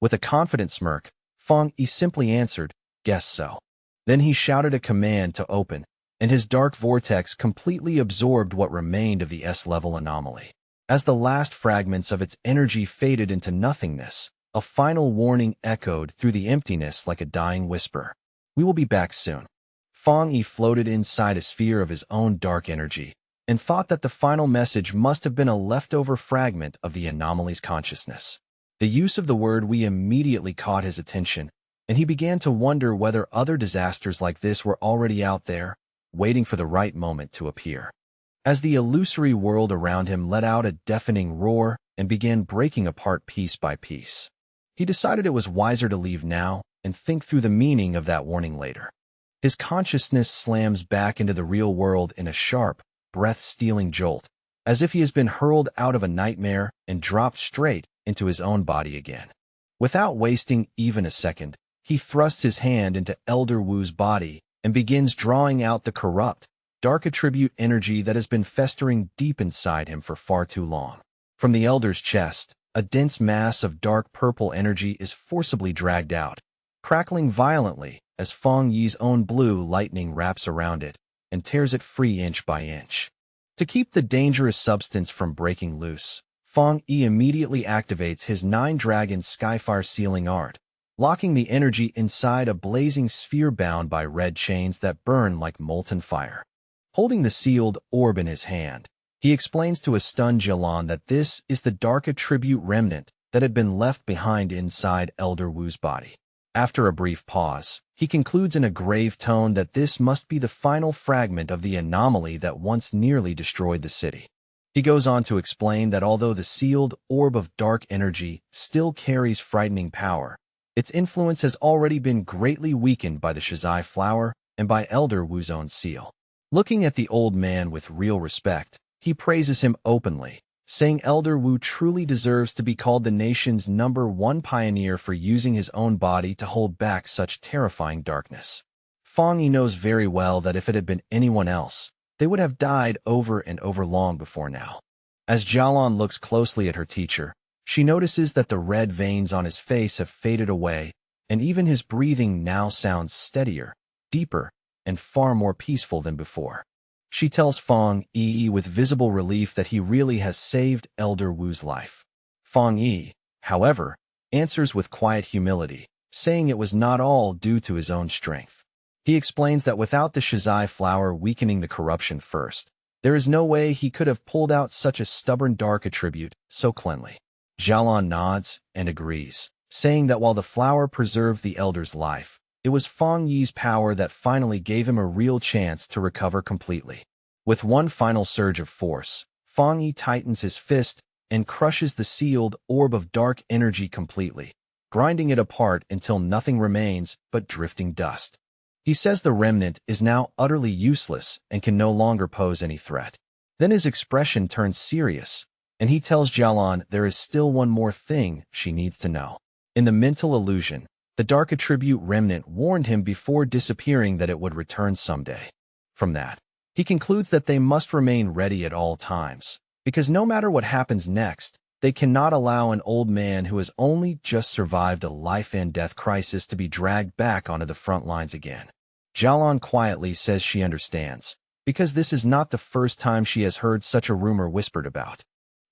With a confident smirk, Fong Yi simply answered, "Guess so." Then he shouted a command to open, and his dark vortex completely absorbed what remained of the S-level anomaly. As the last fragments of its energy faded into nothingness, a final warning echoed through the emptiness like a dying whisper. "We will be back soon." Fong Yi floated inside a sphere of his own dark energy, and thought that the final message must have been a leftover fragment of the anomaly's consciousness. The use of the word "we" immediately caught his attention, and he began to wonder whether other disasters like this were already out there, waiting for the right moment to appear. As the illusory world around him let out a deafening roar and began breaking apart piece by piece, he decided it was wiser to leave now and think through the meaning of that warning later. His consciousness slams back into the real world in a sharp, breath-stealing jolt, as if he has been hurled out of a nightmare and dropped straight into his own body again. Without wasting even a second, he thrusts his hand into Elder Wu's body and begins drawing out the corrupt, dark attribute energy that has been festering deep inside him for far too long. From the Elder's chest, a dense mass of dark purple energy is forcibly dragged out, crackling violently as Fong Yi's own blue lightning wraps around it and tears it free inch by inch. To keep the dangerous substance from breaking loose, Fong Yi immediately activates his 9-dragon Skyfire sealing art, locking the energy inside a blazing sphere bound by red chains that burn like molten fire. Holding the sealed orb in his hand, he explains to a stunned Jilan that this is the dark attribute remnant that had been left behind inside Elder Wu's body. After a brief pause, he concludes in a grave tone that this must be the final fragment of the anomaly that once nearly destroyed the city. He goes on to explain that although the sealed orb of dark energy still carries frightening power, its influence has already been greatly weakened by the Shizai flower and by Elder Wu's own seal. Looking at the old man with real respect, he praises him openly, saying Elder Wu truly deserves to be called the nation's #1 pioneer for using his own body to hold back such terrifying darkness. Fong Yi knows very well that if it had been anyone else, they would have died over and over long before now. As Jialan looks closely at her teacher, she notices that the red veins on his face have faded away, and even his breathing now sounds steadier, deeper, and far more peaceful than before. She tells Fong Yi with visible relief that he really has saved Elder Wu's life. Fong Yi, however, answers with quiet humility, saying it was not all due to his own strength. He explains that without the Shizai flower weakening the corruption first, there is no way he could have pulled out such a stubborn dark attribute so cleanly. Jialan nods and agrees, saying that while the flower preserved the elder's life, It was Fang Yi's power that finally gave him a real chance to recover completely. With one final surge of force, Fang Yi tightens his fist and crushes the sealed orb of dark energy completely, grinding it apart until nothing remains but drifting dust. He says the remnant is now utterly useless and can no longer pose any threat. Then his expression turns serious, and he tells Jialan there is still one more thing she needs to know. In the mental illusion, the dark attribute remnant warned him before disappearing that it would return someday. From that, he concludes that they must remain ready at all times, because no matter what happens next, they cannot allow an old man who has only just survived a life-and-death crisis to be dragged back onto the front lines again. Jialan quietly says she understands, because this is not the first time she has heard such a rumor whispered about.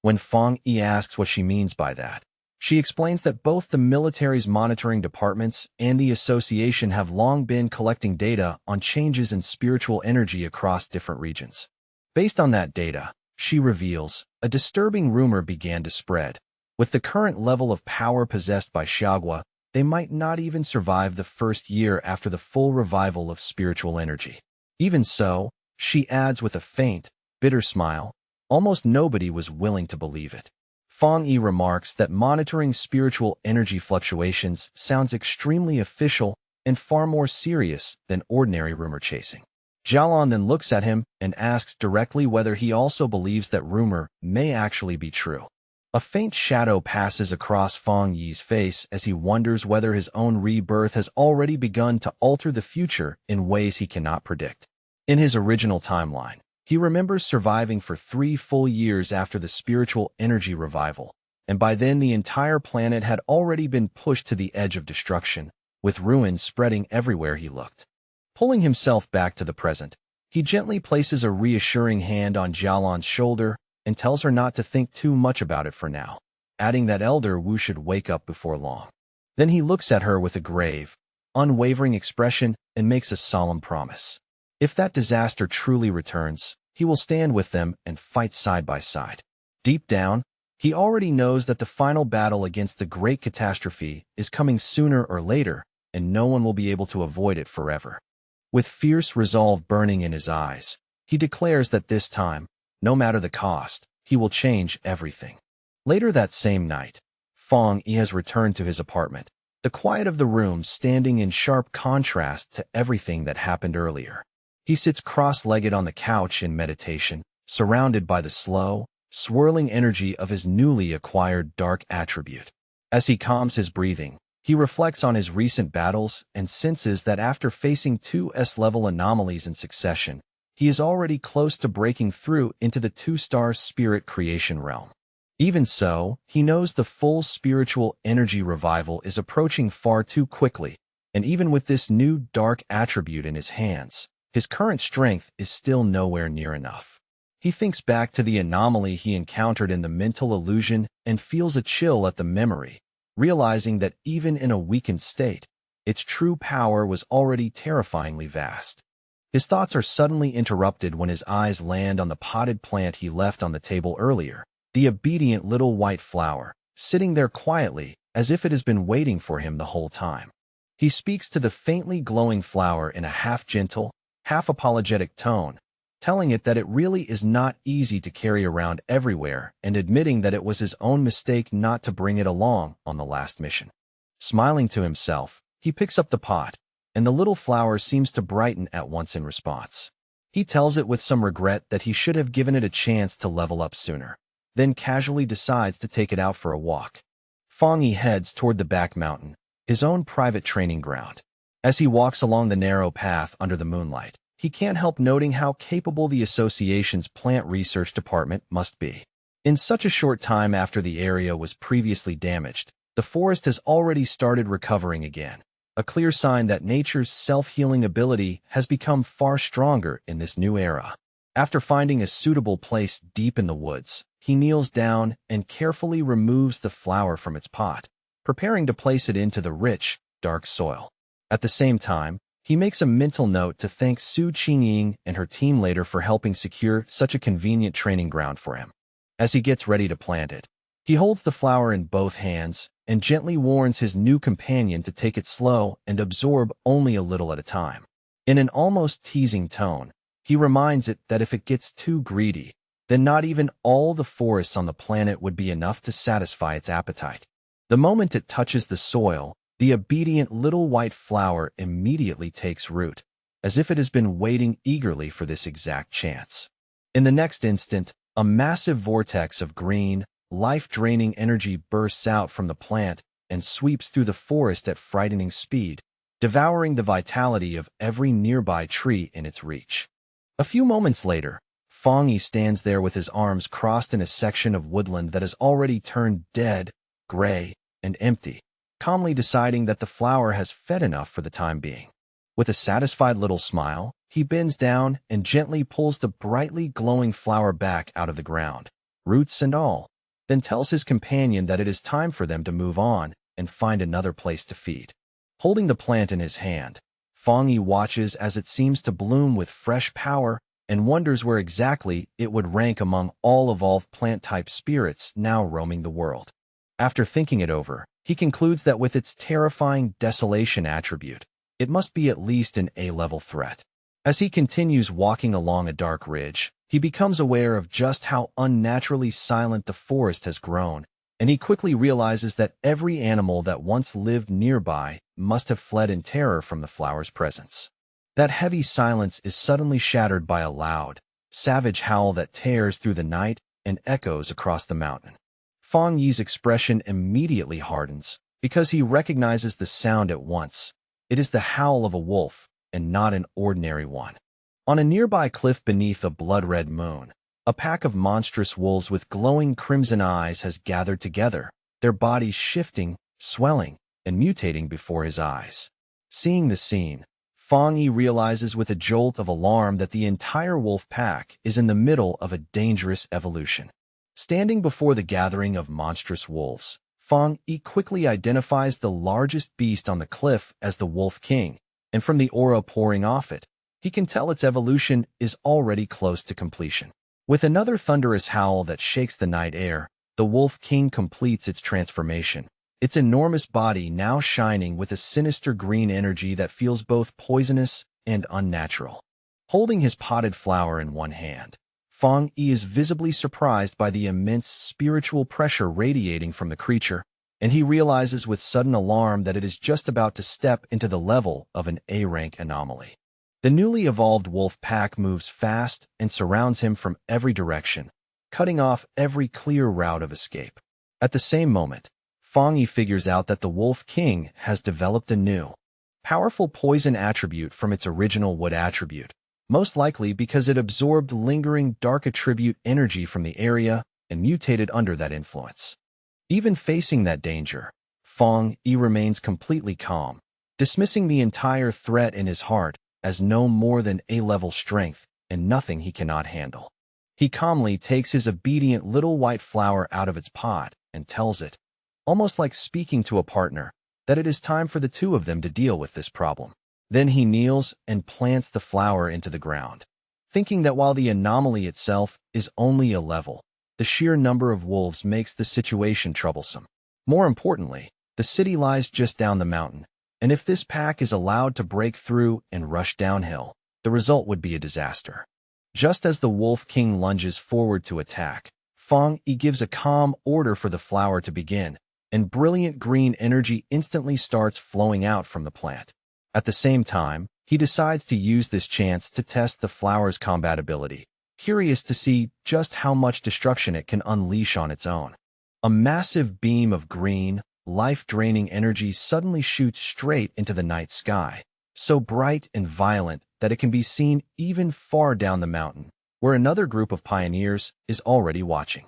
When Fang Yi asks what she means by that, she explains that both the military's monitoring departments and the association have long been collecting data on changes in spiritual energy across different regions. Based on that data, she reveals, a disturbing rumor began to spread. With the current level of power possessed by Xiaogua, they might not even survive the first year after the full revival of spiritual energy. Even so, she adds with a faint, bitter smile, almost nobody was willing to believe it. Fang Yi remarks that monitoring spiritual energy fluctuations sounds extremely official and far more serious than ordinary rumor chasing. Jialan then looks at him and asks directly whether he also believes that rumor may actually be true. A faint shadow passes across Fang Yi's face as he wonders whether his own rebirth has already begun to alter the future in ways he cannot predict. In his original timeline, he remembers surviving for 3 full years after the spiritual energy revival, and by then the entire planet had already been pushed to the edge of destruction, with ruins spreading everywhere he looked. Pulling himself back to the present, he gently places a reassuring hand on Jialan's shoulder and tells her not to think too much about it for now, adding that Elder Wu should wake up before long. Then he looks at her with a grave, unwavering expression and makes a solemn promise. If that disaster truly returns, he will stand with them and fight side by side. Deep down, he already knows that the final battle against the great catastrophe is coming sooner or later, and no one will be able to avoid it forever. With fierce resolve burning in his eyes, he declares that this time, no matter the cost, he will change everything. Later that same night, Fang Yi has returned to his apartment, the quiet of the room standing in sharp contrast to everything that happened earlier. He sits cross-legged on the couch in meditation, surrounded by the slow, swirling energy of his newly acquired dark attribute. As he calms his breathing, he reflects on his recent battles and senses that after facing 2 S-level anomalies in succession, he is already close to breaking through into the 2-star spirit creation realm. Even so, he knows the full spiritual energy revival is approaching far too quickly, and even with this new dark attribute in his hands, his current strength is still nowhere near enough. He thinks back to the anomaly he encountered in the mental illusion and feels a chill at the memory, realizing that even in a weakened state, its true power was already terrifyingly vast. His thoughts are suddenly interrupted when his eyes land on the potted plant he left on the table earlier, the obedient little white flower, sitting there quietly as if it has been waiting for him the whole time. He speaks to the faintly glowing flower in a half-gentle, half-apologetic tone, telling it that it really is not easy to carry around everywhere and admitting that it was his own mistake not to bring it along on the last mission. Smiling to himself, he picks up the pot, and the little flower seems to brighten at once in response. He tells it with some regret that he should have given it a chance to level up sooner, then casually decides to take it out for a walk. Fang Yi heads toward the back mountain, his own private training ground. As he walks along the narrow path under the moonlight, he can't help noting how capable the association's plant research department must be. In such a short time after the area was previously damaged, the forest has already started recovering again, a clear sign that nature's self-healing ability has become far stronger in this new era. After finding a suitable place deep in the woods, he kneels down and carefully removes the flower from its pot, preparing to place it into the rich, dark soil. At the same time, he makes a mental note to thank Su Qingying and her team later for helping secure such a convenient training ground for him. As he gets ready to plant it, he holds the flower in both hands and gently warns his new companion to take it slow and absorb only a little at a time. In an almost teasing tone, he reminds it that if it gets too greedy, then not even all the forests on the planet would be enough to satisfy its appetite. The moment it touches the soil, the obedient little white flower immediately takes root, as if it has been waiting eagerly for this exact chance. In the next instant, a massive vortex of green, life-draining energy bursts out from the plant and sweeps through the forest at frightening speed, devouring the vitality of every nearby tree in its reach. A few moments later, Fong Yi stands there with his arms crossed in a section of woodland that has already turned dead, gray, and empty, calmly deciding that the flower has fed enough for the time being. With a satisfied little smile, he bends down and gently pulls the brightly glowing flower back out of the ground, roots and all, then tells his companion that it is time for them to move on and find another place to feed. Holding the plant in his hand, Fong Yi watches as it seems to bloom with fresh power and wonders where exactly it would rank among all evolved plant-type spirits now roaming the world. After thinking it over, he concludes that with its terrifying desolation attribute, it must be at least an A-level threat. As he continues walking along a dark ridge, he becomes aware of just how unnaturally silent the forest has grown, and he quickly realizes that every animal that once lived nearby must have fled in terror from the flower's presence. That heavy silence is suddenly shattered by a loud, savage howl that tears through the night and echoes across the mountain. Fong Yi's expression immediately hardens, because he recognizes the sound at once. It is the howl of a wolf, and not an ordinary one. On a nearby cliff beneath a blood-red moon, a pack of monstrous wolves with glowing crimson eyes has gathered together, their bodies shifting, swelling, and mutating before his eyes. Seeing the scene, Fong Yi realizes with a jolt of alarm that the entire wolf pack is in the middle of a dangerous evolution. Standing before the gathering of monstrous wolves, Fong Yi quickly identifies the largest beast on the cliff as the Wolf King, and from the aura pouring off it, he can tell its evolution is already close to completion. With another thunderous howl that shakes the night air, the Wolf King completes its transformation, its enormous body now shining with a sinister green energy that feels both poisonous and unnatural. Holding his potted flower in one hand, Fong Yi is visibly surprised by the immense spiritual pressure radiating from the creature, and he realizes with sudden alarm that it is just about to step into the level of an A-rank anomaly. The newly evolved wolf pack moves fast and surrounds him from every direction, cutting off every clear route of escape. At the same moment, Fong Yi figures out that the Wolf King has developed a new, powerful poison attribute from its original wood attribute, most likely because it absorbed lingering dark attribute energy from the area and mutated under that influence. Even facing that danger, Fong Yi remains completely calm, dismissing the entire threat in his heart as no more than A-level strength and nothing he cannot handle. He calmly takes his obedient little white flower out of its pod and tells it, almost like speaking to a partner, that it is time for the two of them to deal with this problem. Then he kneels and plants the flower into the ground, thinking that while the anomaly itself is only a level, the sheer number of wolves makes the situation troublesome. More importantly, the city lies just down the mountain, and if this pack is allowed to break through and rush downhill, the result would be a disaster. Just as the Wolf King lunges forward to attack, Fong Yi gives a calm order for the flower to begin, and brilliant green energy instantly starts flowing out from the plant. At the same time, he decides to use this chance to test the flower's compatibility, curious to see just how much destruction it can unleash on its own. A massive beam of green, life-draining energy suddenly shoots straight into the night sky, so bright and violent that it can be seen even far down the mountain, where another group of pioneers is already watching.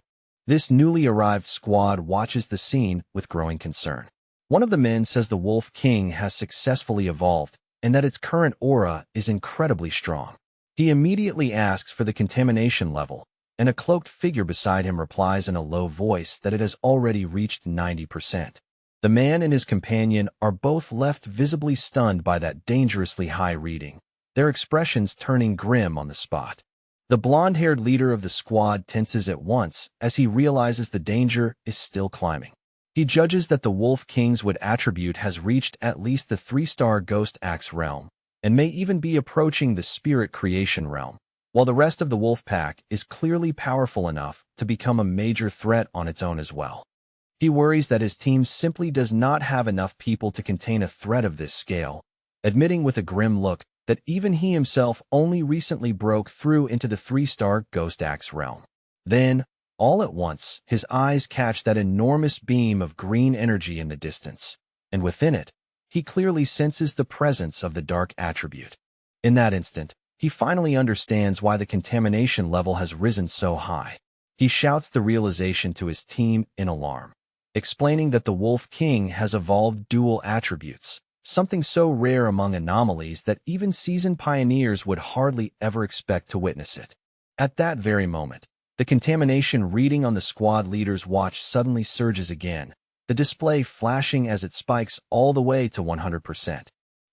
This newly arrived squad watches the scene with growing concern. One of the men says the Wolf King has successfully evolved and that its current aura is incredibly strong. He immediately asks for the contamination level, and a cloaked figure beside him replies in a low voice that it has already reached 90%. The man and his companion are both left visibly stunned by that dangerously high reading, their expressions turning grim on the spot. The blonde-haired leader of the squad tenses at once as he realizes the danger is still climbing. He judges that the Wolf King's wood attribute has reached at least the 3-star Ghost Axe realm, and may even be approaching the Spirit Creation realm, while the rest of the Wolf Pack is clearly powerful enough to become a major threat on its own as well. He worries that his team simply does not have enough people to contain a threat of this scale, admitting with a grim look that even he himself only recently broke through into the 3-star Ghost Axe realm. Then, all at once, his eyes catch that enormous beam of green energy in the distance, and within it, he clearly senses the presence of the dark attribute. In that instant, he finally understands why the contamination level has risen so high. He shouts the realization to his team in alarm, explaining that the Wolf King has evolved dual attributes, something so rare among anomalies that even seasoned pioneers would hardly ever expect to witness it. At that very moment, the contamination reading on the squad leader's watch suddenly surges again, the display flashing as it spikes all the way to 100%.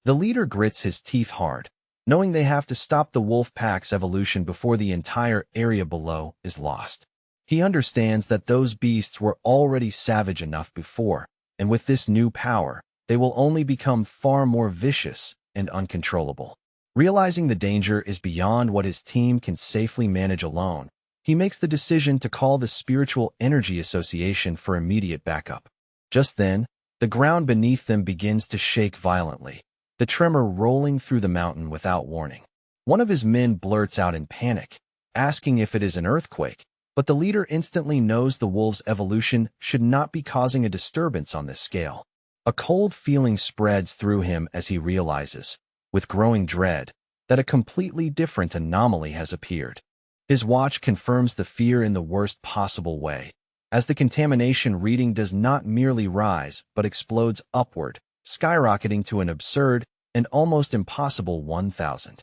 The leader grits his teeth hard, knowing they have to stop the Wolf Pack's evolution before the entire area below is lost. He understands that those beasts were already savage enough before, and with this new power, they will only become far more vicious and uncontrollable. Realizing the danger is beyond what his team can safely manage alone, he makes the decision to call the Spiritual Energy Association for immediate backup. Just then, the ground beneath them begins to shake violently, the tremor rolling through the mountain without warning. One of his men blurts out in panic, asking if it is an earthquake, but the leader instantly knows the wolf's evolution should not be causing a disturbance on this scale. A cold feeling spreads through him as he realizes, with growing dread, that a completely different anomaly has appeared. His watch confirms the fear in the worst possible way, as the contamination reading does not merely rise but explodes upward, skyrocketing to an absurd and almost impossible 1,000.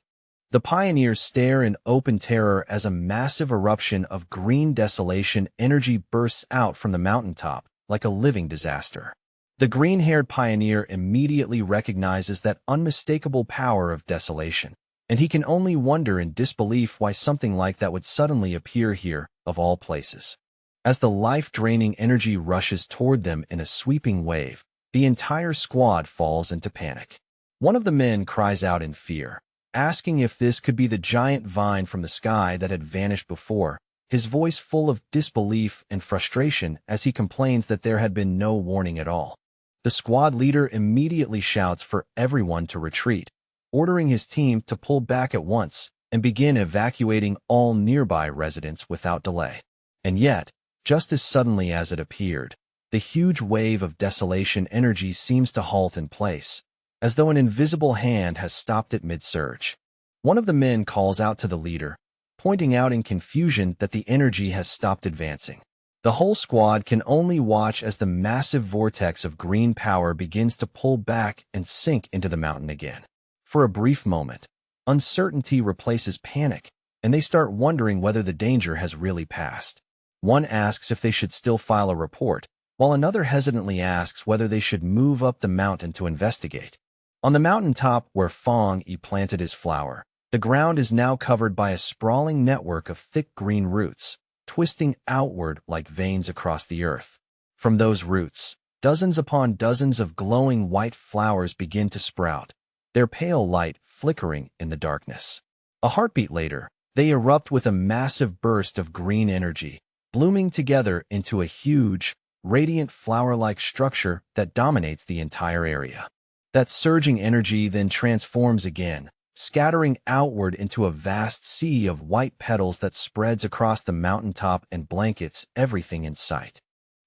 The pioneers stare in open terror as a massive eruption of green desolation energy bursts out from the mountaintop like a living disaster. The green-haired pioneer immediately recognizes that unmistakable power of desolation, and he can only wonder in disbelief why something like that would suddenly appear here, of all places. As the life-draining energy rushes toward them in a sweeping wave, the entire squad falls into panic. One of the men cries out in fear, asking if this could be the giant vine from the sky that had vanished before, his voice full of disbelief and frustration as he complains that there had been no warning at all. The squad leader immediately shouts for everyone to retreat, ordering his team to pull back at once and begin evacuating all nearby residents without delay. And yet, just as suddenly as it appeared, the huge wave of desolation energy seems to halt in place, as though an invisible hand has stopped it mid-surge. One of the men calls out to the leader, pointing out in confusion that the energy has stopped advancing. The whole squad can only watch as the massive vortex of green power begins to pull back and sink into the mountain again. For a brief moment, uncertainty replaces panic, and they start wondering whether the danger has really passed. One asks if they should still file a report, while another hesitantly asks whether they should move up the mountain to investigate. On the mountaintop where Fong Yi planted his flower, the ground is now covered by a sprawling network of thick green roots, twisting outward like veins across the earth. From those roots, dozens upon dozens of glowing white flowers begin to sprout, their pale light flickering in the darkness. A heartbeat later, they erupt with a massive burst of green energy, blooming together into a huge, radiant flower-like structure that dominates the entire area. That surging energy then transforms again, scattering outward into a vast sea of white petals that spreads across the mountaintop and blankets everything in sight.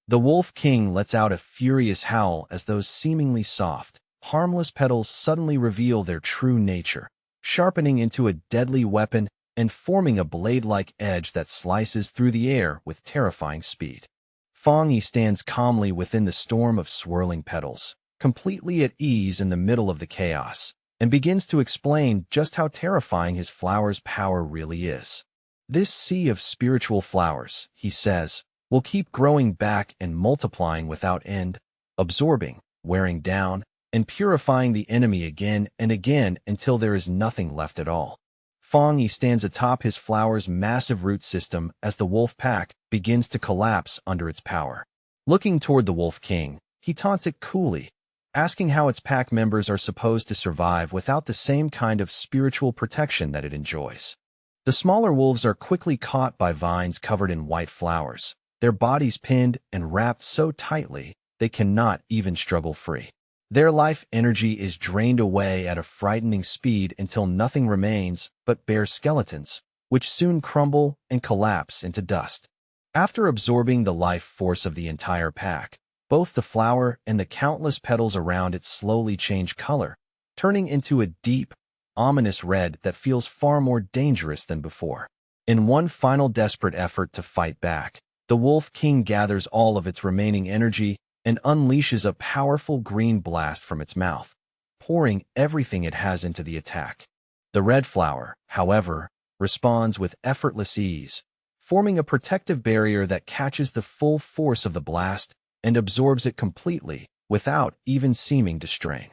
The Wolf King lets out a furious howl as those seemingly soft, harmless petals suddenly reveal their true nature, sharpening into a deadly weapon and forming a blade-like edge that slices through the air with terrifying speed. Fong Yi stands calmly within the storm of swirling petals, completely at ease in the middle of the chaos, and begins to explain just how terrifying his flower's power really is. This sea of spiritual flowers, he says, will keep growing back and multiplying without end, absorbing, wearing down, and purifying the enemy again and again until there is nothing left at all. Fong Yi stands atop his flower's massive root system as the wolf pack begins to collapse under its power. Looking toward the Wolf King, he taunts it coolly, asking how its pack members are supposed to survive without the same kind of spiritual protection that it enjoys. The smaller wolves are quickly caught by vines covered in white flowers, their bodies pinned and wrapped so tightly they cannot even struggle free. Their life energy is drained away at a frightening speed until nothing remains but bare skeletons, which soon crumble and collapse into dust. After absorbing the life force of the entire pack, both the flower and the countless petals around it slowly change color, turning into a deep, ominous red that feels far more dangerous than before. In one final desperate effort to fight back, the Wolf King gathers all of its remaining energy and unleashes a powerful green blast from its mouth, pouring everything it has into the attack. The red flower, however, responds with effortless ease, forming a protective barrier that catches the full force of the blast and absorbs it completely without even seeming to strain.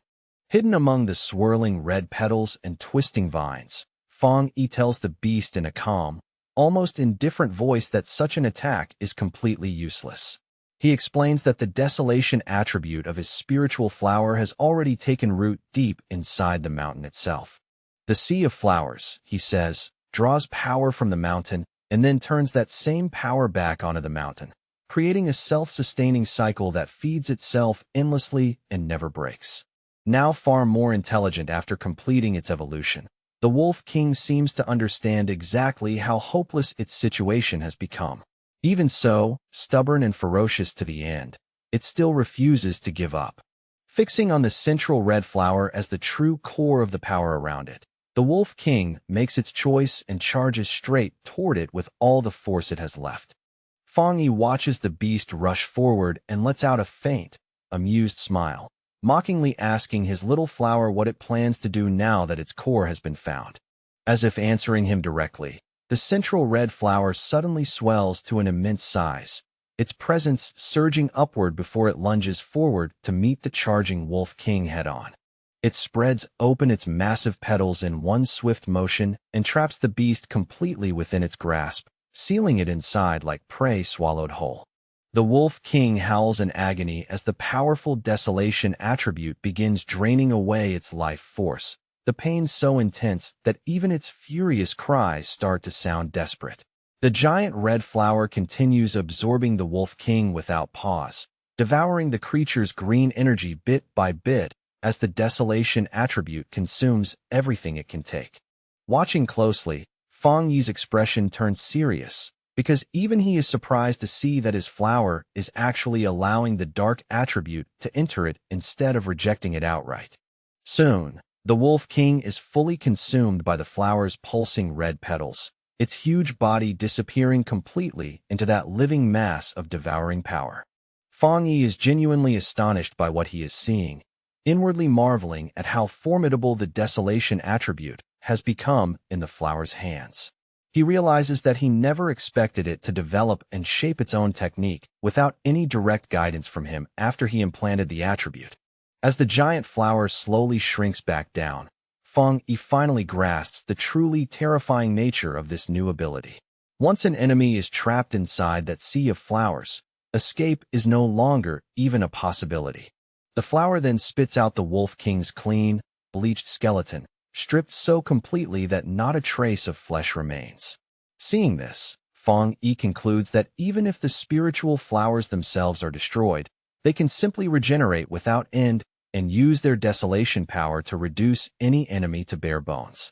Hidden among the swirling red petals and twisting vines, Fang Yi tells the beast in a calm, almost indifferent voice that such an attack is completely useless. He explains that the desolation attribute of his spiritual flower has already taken root deep inside the mountain itself. The sea of flowers, he says, draws power from the mountain and then turns that same power back onto the mountain, creating a self-sustaining cycle that feeds itself endlessly and never breaks. Now far more intelligent after completing its evolution, the Wolf King seems to understand exactly how hopeless its situation has become. Even so, stubborn and ferocious to the end, it still refuses to give up. Fixing on the central red flower as the true core of the power around it, the Wolf King makes its choice and charges straight toward it with all the force it has left. Fang Yi watches the beast rush forward and lets out a faint, amused smile, mockingly asking his little flower what it plans to do now that its core has been found. As if answering him directly, the central red flower suddenly swells to an immense size, its presence surging upward before it lunges forward to meet the charging Wolf King head-on. It spreads open its massive petals in one swift motion and traps the beast completely within its grasp, sealing it inside like prey swallowed whole. The Wolf King howls in agony as the powerful desolation attribute begins draining away its life force, the pain so intense that even its furious cries start to sound desperate. The giant red flower continues absorbing the Wolf King without pause, devouring the creature's green energy bit by bit as the desolation attribute consumes everything it can take. Watching closely, Fang Yi's expression turns serious, because even he is surprised to see that his flower is actually allowing the dark attribute to enter it instead of rejecting it outright. Soon, the Wolf King is fully consumed by the flower's pulsing red petals, its huge body disappearing completely into that living mass of devouring power. Fang Yi is genuinely astonished by what he is seeing, inwardly marveling at how formidable the desolation attribute has become in the flower's hands. He realizes that he never expected it to develop and shape its own technique without any direct guidance from him after he implanted the attribute. As the giant flower slowly shrinks back down, Fang Yi finally grasps the truly terrifying nature of this new ability. Once an enemy is trapped inside that sea of flowers, escape is no longer even a possibility. The flower then spits out the Wolf King's clean, bleached skeleton, stripped so completely that not a trace of flesh remains. Seeing this, Fang Yi concludes that even if the spiritual flowers themselves are destroyed, they can simply regenerate without end and use their desolation power to reduce any enemy to bare bones.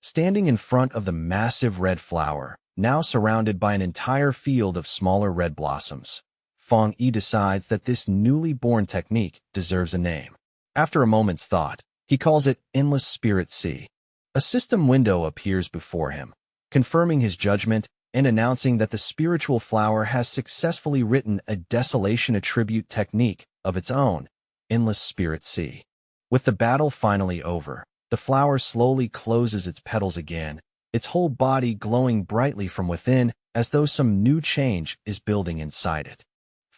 Standing in front of the massive red flower, now surrounded by an entire field of smaller red blossoms, Fang Yi decides that this newly born technique deserves a name. After a moment's thought, he calls it Endless Spirit Sea. A system window appears before him, confirming his judgment and announcing that the spiritual flower has successfully written a desolation attribute technique of its own, Endless Spirit Sea. With the battle finally over, the flower slowly closes its petals again, its whole body glowing brightly from within as though some new change is building inside it.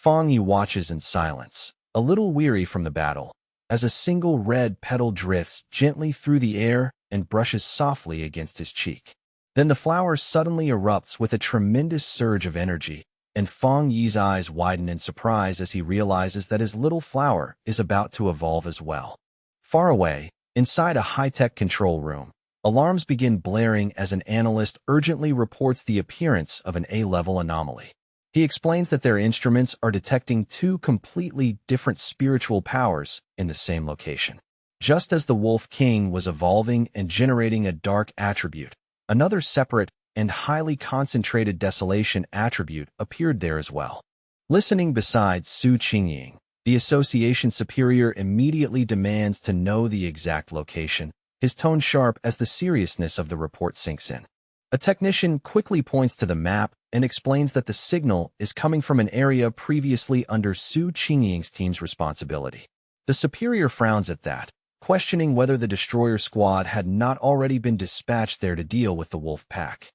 Fang Yi watches in silence, a little weary from the battle, as a single red petal drifts gently through the air and brushes softly against his cheek. Then the flower suddenly erupts with a tremendous surge of energy, and Feng Yi's eyes widen in surprise as he realizes that his little flower is about to evolve as well. Far away, inside a high-tech control room, alarms begin blaring as an analyst urgently reports the appearance of an A-level anomaly. He explains that their instruments are detecting two completely different spiritual powers in the same location. Just as the Wolf King was evolving and generating a dark attribute, another separate and highly concentrated desolation attribute appeared there as well. Listening beside Su Qingying, the association superior immediately demands to know the exact location, his tone sharp as the seriousness of the report sinks in. A technician quickly points to the map and explains that the signal is coming from an area previously under Su Qingying's team's responsibility. The superior frowns at that, questioning whether the destroyer squad had not already been dispatched there to deal with the wolf pack.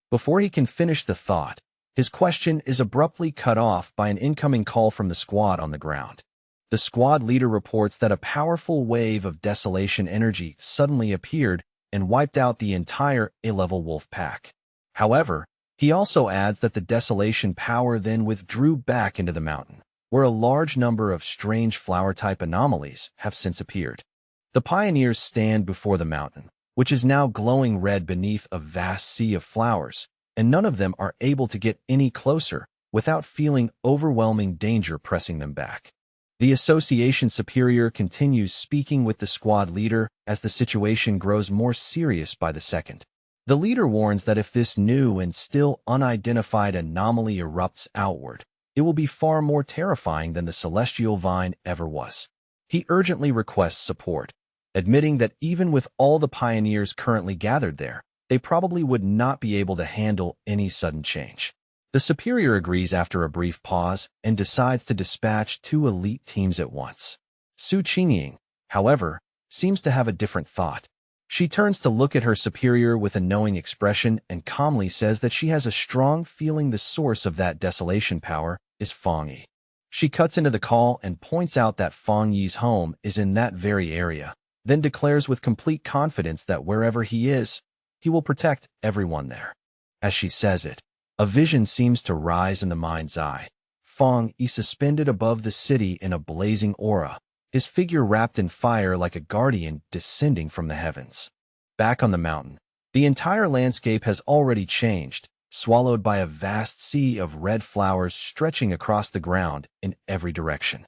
Before he can finish the thought, his question is abruptly cut off by an incoming call from the squad on the ground. The squad leader reports that a powerful wave of desolation energy suddenly appeared and wiped out the entire A-level wolf pack. However, he also adds that the desolation power then withdrew back into the mountain, where a large number of strange flower-type anomalies have since appeared. The pioneers stand before the mountain, which is now glowing red beneath a vast sea of flowers, and none of them are able to get any closer without feeling overwhelming danger pressing them back. The association superior continues speaking with the squad leader as the situation grows more serious by the second. The leader warns that if this new and still unidentified anomaly erupts outward, it will be far more terrifying than the celestial vine ever was. He urgently requests support, admitting that even with all the pioneers currently gathered there, they probably would not be able to handle any sudden change. The superior agrees after a brief pause and decides to dispatch two elite teams at once. Su Qingying, however, seems to have a different thought. She turns to look at her superior with a knowing expression and calmly says that she has a strong feeling the source of that desolation power is Feng Yi. She cuts into the call and points out that Feng Yi's home is in that very area, then declares with complete confidence that wherever he is, he will protect everyone there. As she says it, a vision seems to rise in the mind's eye. Feng Yi suspended above the city in a blazing aura, his figure wrapped in fire like a guardian descending from the heavens. Back on the mountain, the entire landscape has already changed, swallowed by a vast sea of red flowers stretching across the ground in every direction.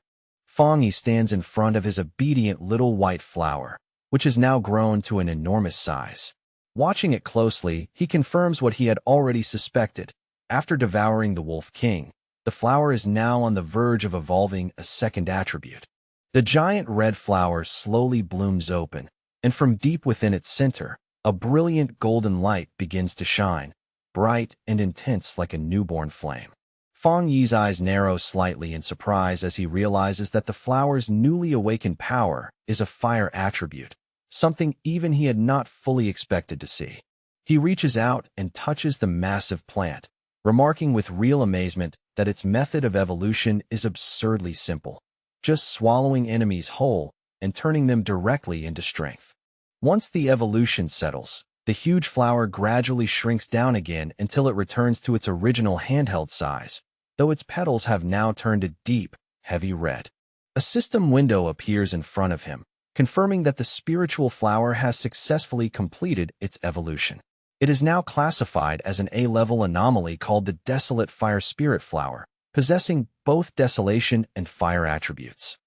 Feng Yi stands in front of his obedient little white flower, which has now grown to an enormous size. Watching it closely, he confirms what he had already suspected. After devouring the Wolf King, the flower is now on the verge of evolving a second attribute. The giant red flower slowly blooms open, and from deep within its center, a brilliant golden light begins to shine, bright and intense like a newborn flame. Feng Yi's eyes narrow slightly in surprise as he realizes that the flower's newly awakened power is a fire attribute, something even he had not fully expected to see. He reaches out and touches the massive plant, remarking with real amazement that its method of evolution is absurdly simple, just swallowing enemies whole and turning them directly into strength. Once the evolution settles, the huge flower gradually shrinks down again until it returns to its original handheld size, though its petals have now turned a deep, heavy red. A system window appears in front of him, confirming that the spiritual flower has successfully completed its evolution. It is now classified as an A-level anomaly called the Desolate Fire Spirit Flower, possessing both desolation and fire attributes.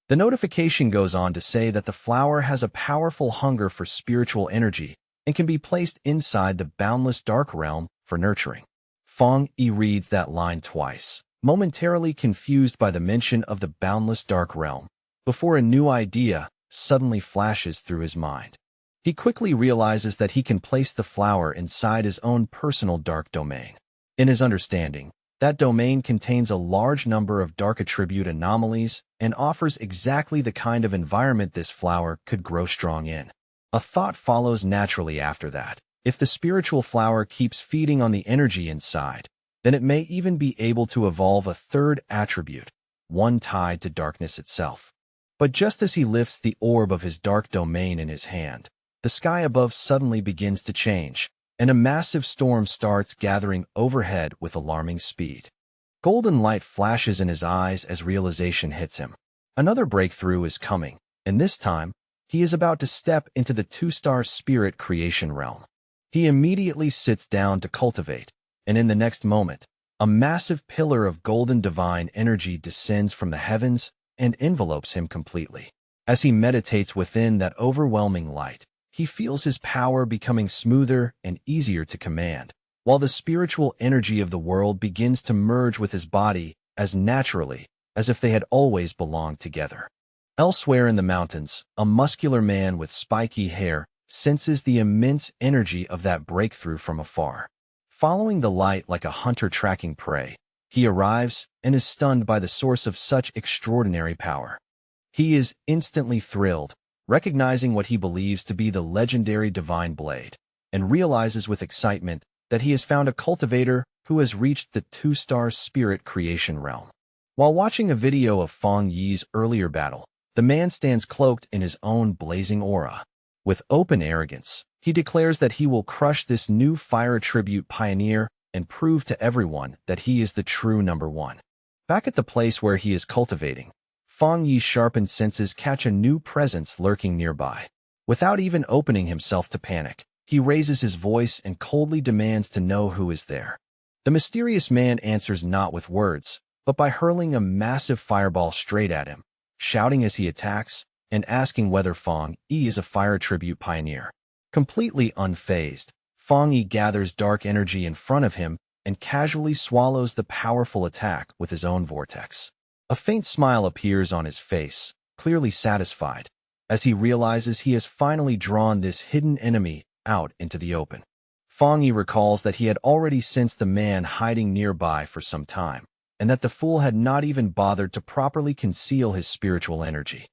The notification goes on to say that the flower has a powerful hunger for spiritual energy and can be placed inside the boundless dark realm for nurturing. Feng Yi reads that line twice, momentarily confused by the mention of the boundless dark realm, before a new idea suddenly flashes through his mind. He quickly realizes that he can place the flower inside his own personal dark domain. In his understanding, that domain contains a large number of dark attribute anomalies and offers exactly the kind of environment this flower could grow strong in. A thought follows naturally after that. If the spiritual flower keeps feeding on the energy inside, then it may even be able to evolve a third attribute, one tied to darkness itself. But just as he lifts the orb of his dark domain in his hand, the sky above suddenly begins to change, and a massive storm starts gathering overhead with alarming speed. Golden light flashes in his eyes as realization hits him. Another breakthrough is coming, and this time, he is about to step into the two-star spirit creation realm. He immediately sits down to cultivate, and in the next moment, a massive pillar of golden divine energy descends from the heavens and envelopes him completely. As he meditates within that overwhelming light, he feels his power becoming smoother and easier to command, while the spiritual energy of the world begins to merge with his body as naturally as if they had always belonged together. Elsewhere in the mountains, a muscular man with spiky hair senses the immense energy of that breakthrough from afar. Following the light like a hunter tracking prey, he arrives and is stunned by the source of such extraordinary power. He is instantly thrilled, recognizing what he believes to be the legendary divine blade, and realizes with excitement that he has found a cultivator who has reached the two-star spirit creation realm. While watching a video of Feng Yi's earlier battle, the man stands cloaked in his own blazing aura. With open arrogance, he declares that he will crush this new fire attribute pioneer and prove to everyone that he is the true number one. Back at the place where he is cultivating, Feng Yi's sharpened senses catch a new presence lurking nearby. Without even opening himself to panic, he raises his voice and coldly demands to know who is there. The mysterious man answers not with words, but by hurling a massive fireball straight at him, shouting as he attacks, and asking whether Feng Yi is a fire attribute pioneer. Completely unfazed, Feng Yi gathers dark energy in front of him and casually swallows the powerful attack with his own vortex. A faint smile appears on his face, clearly satisfied, as he realizes he has finally drawn this hidden enemy out into the open. Feng Yi recalls that he had already sensed the man hiding nearby for some time, and that the fool had not even bothered to properly conceal his spiritual energy.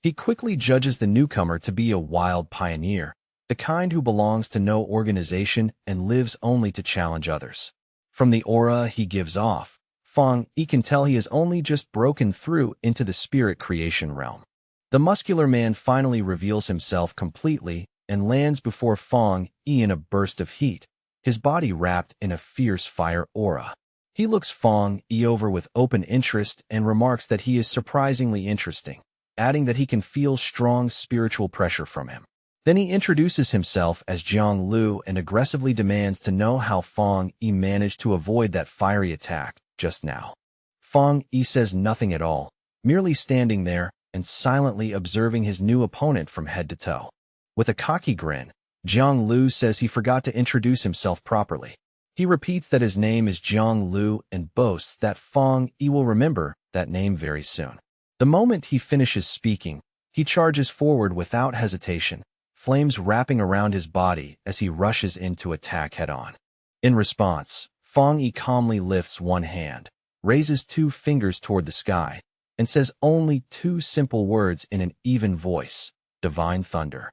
He quickly judges the newcomer to be a wild pioneer, the kind who belongs to no organization and lives only to challenge others. From the aura he gives off, Feng Yi can tell he has only just broken through into the spirit creation realm. The muscular man finally reveals himself completely and lands before Feng Yi in a burst of heat, his body wrapped in a fierce fire aura. He looks Feng Yi over with open interest and remarks that he is surprisingly interesting, adding that he can feel strong spiritual pressure from him. Then he introduces himself as Jiang Lu and aggressively demands to know how Feng Yi managed to avoid that fiery attack just now. Feng Yi says nothing at all, merely standing there and silently observing his new opponent from head to toe. With a cocky grin, Jiang Lu says he forgot to introduce himself properly. He repeats that his name is Jiang Lu and boasts that Feng Yi will remember that name very soon. The moment he finishes speaking, he charges forward without hesitation, flames wrapping around his body as he rushes in to attack head-on. In response, Feng Yi calmly lifts one hand, raises two fingers toward the sky, and says only two simple words in an even voice: divine thunder.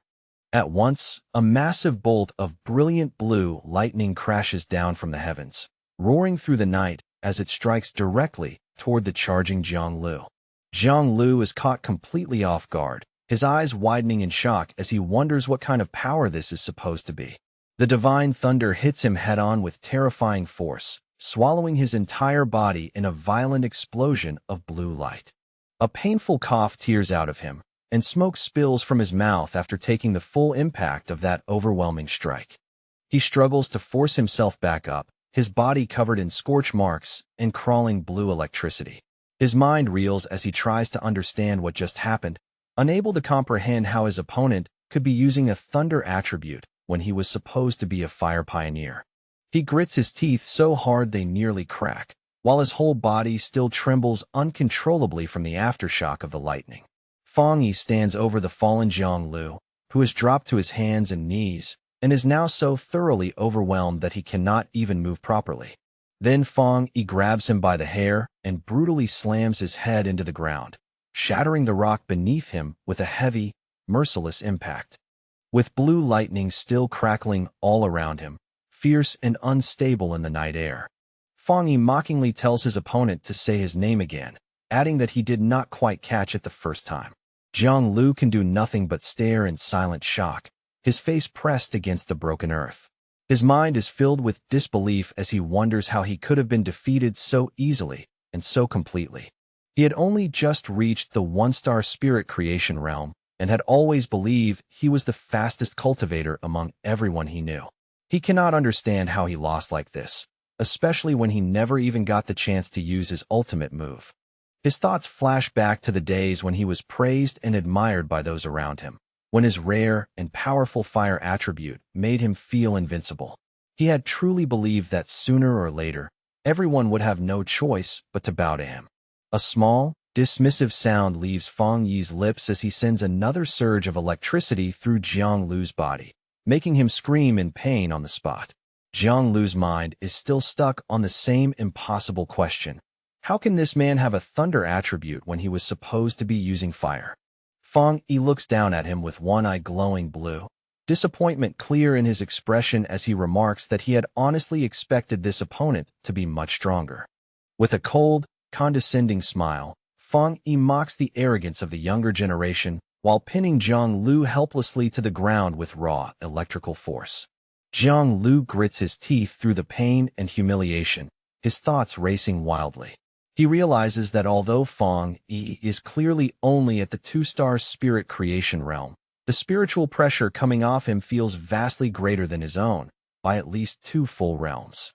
At once, a massive bolt of brilliant blue lightning crashes down from the heavens, roaring through the night as it strikes directly toward the charging Jiang Lu. Jiang Lu is caught completely off guard, his eyes widening in shock as he wonders what kind of power this is supposed to be. The divine thunder hits him head-on with terrifying force, swallowing his entire body in a violent explosion of blue light. A painful cough tears out of him, and smoke spills from his mouth after taking the full impact of that overwhelming strike. He struggles to force himself back up, his body covered in scorch marks and crawling blue electricity. His mind reels as he tries to understand what just happened, unable to comprehend how his opponent could be using a thunder attribute when he was supposed to be a fire pioneer. He grits his teeth so hard they nearly crack, while his whole body still trembles uncontrollably from the aftershock of the lightning. Feng Yi stands over the fallen Jiang Lu, who has dropped to his hands and knees, and is now so thoroughly overwhelmed that he cannot even move properly. Then Feng Yi grabs him by the hair and brutally slams his head into the ground, shattering the rock beneath him with a heavy, merciless impact. With blue lightning still crackling all around him, fierce and unstable in the night air, Feng Yi mockingly tells his opponent to say his name again, adding that he did not quite catch it the first time. Jiang Lu can do nothing but stare in silent shock, his face pressed against the broken earth. His mind is filled with disbelief as he wonders how he could have been defeated so easily and so completely. He had only just reached the one-star spirit creation realm and had always believed he was the fastest cultivator among everyone he knew. He cannot understand how he lost like this, especially when he never even got the chance to use his ultimate move. His thoughts flash back to the days when he was praised and admired by those around him, when his rare and powerful fire attribute made him feel invincible. He had truly believed that sooner or later, everyone would have no choice but to bow to him. A small, dismissive sound leaves Feng Yi's lips as he sends another surge of electricity through Jiang Lu's body, making him scream in pain on the spot. Jiang Lu's mind is still stuck on the same impossible question. How can this man have a thunder attribute when he was supposed to be using fire? Feng Yi looks down at him with one eye glowing blue, disappointment clear in his expression as he remarks that he had honestly expected this opponent to be much stronger. With a cold, condescending smile, Feng Yi mocks the arrogance of the younger generation while pinning Jiang Lu helplessly to the ground with raw, electrical force. Jiang Lu grits his teeth through the pain and humiliation, his thoughts racing wildly. He realizes that although Feng Yi is clearly only at the 2-star spirit creation realm, the spiritual pressure coming off him feels vastly greater than his own, by at least 2 full realms.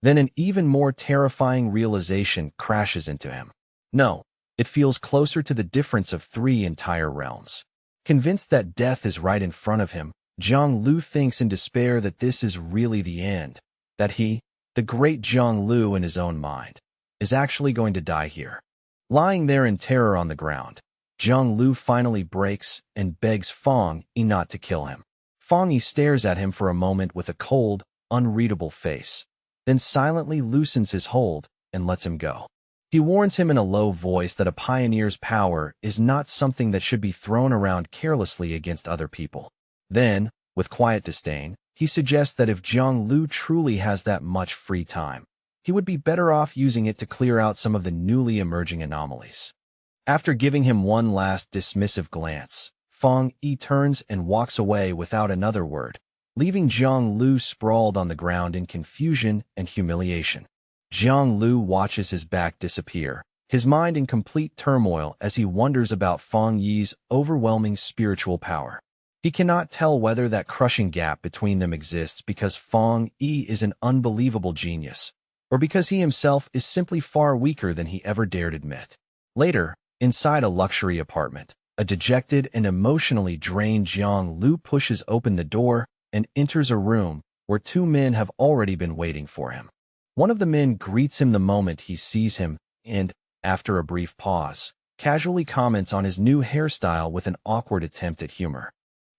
Then an even more terrifying realization crashes into him. No, it feels closer to the difference of 3 entire realms. Convinced that death is right in front of him, Jiang Lu thinks in despair that this is really the end, that he, the great Jiang Lu in his own mind, is actually going to die here. Lying there in terror on the ground, Jiang Lu finally breaks and begs Feng Yi not to kill him. Feng Yi stares at him for a moment with a cold, unreadable face, then silently loosens his hold and lets him go. He warns him in a low voice that a pioneer's power is not something that should be thrown around carelessly against other people. Then, with quiet disdain, he suggests that if Jiang Lu truly has that much free time, he would be better off using it to clear out some of the newly emerging anomalies. After giving him one last dismissive glance, Feng Yi turns and walks away without another word, leaving Jiang Lu sprawled on the ground in confusion and humiliation. Jiang Lu watches his back disappear, his mind in complete turmoil as he wonders about Feng Yi's overwhelming spiritual power. He cannot tell whether that crushing gap between them exists because Feng Yi is an unbelievable genius, or because he himself is simply far weaker than he ever dared admit. Later, inside a luxury apartment, a dejected and emotionally drained Jiang Lu pushes open the door and enters a room where 2 men have already been waiting for him. One of the men greets him the moment he sees him and, after a brief pause, casually comments on his new hairstyle with an awkward attempt at humor.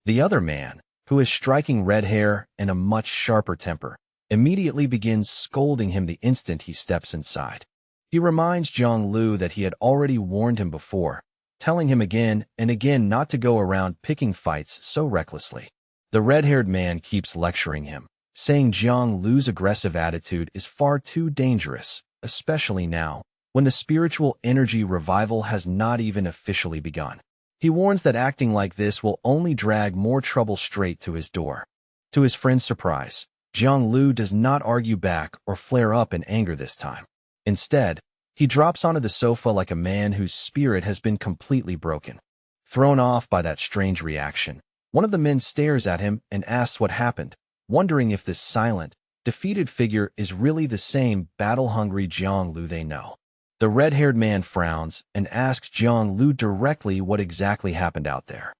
The other man, who has striking red hair and a much sharper temper, immediately begins scolding him the instant he steps inside. He reminds Jiang Lu that he had already warned him before, telling him again and again not to go around picking fights so recklessly. The red-haired man keeps lecturing him, saying Jiang Lu's aggressive attitude is far too dangerous, especially now, when the spiritual energy revival has not even officially begun. He warns that acting like this will only drag more trouble straight to his door. To his friend's surprise, Jiang Lu does not argue back or flare up in anger this time. Instead, he drops onto the sofa like a man whose spirit has been completely broken. Thrown off by that strange reaction, one of the men stares at him and asks what happened, wondering if this silent, defeated figure is really the same battle-hungry Jiang Lu they know. The red-haired man frowns and asks Jiang Lu directly what exactly happened out there.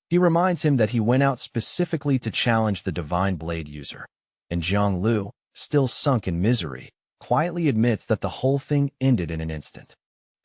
He reminds him that he went out specifically to challenge the Divine Blade user, and Jiang Lu, still sunk in misery, quietly admits that the whole thing ended in an instant.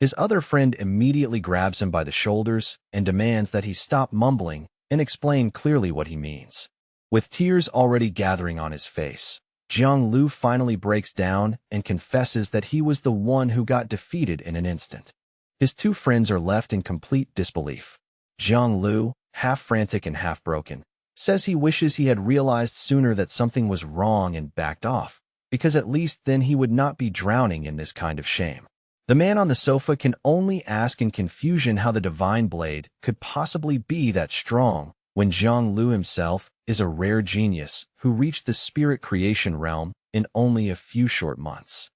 His other friend immediately grabs him by the shoulders and demands that he stop mumbling and explain clearly what he means. With tears already gathering on his face, Jiang Lu finally breaks down and confesses that he was the one who got defeated in an instant. His 2 friends are left in complete disbelief. Jiang Lu, half frantic and half broken, says he wishes he had realized sooner that something was wrong and backed off, because at least then he would not be drowning in this kind of shame. The man on the sofa can only ask in confusion how the Divine Blade could possibly be that strong when Jiang Lu himself is a rare genius who reached the spirit creation realm in only a few short months.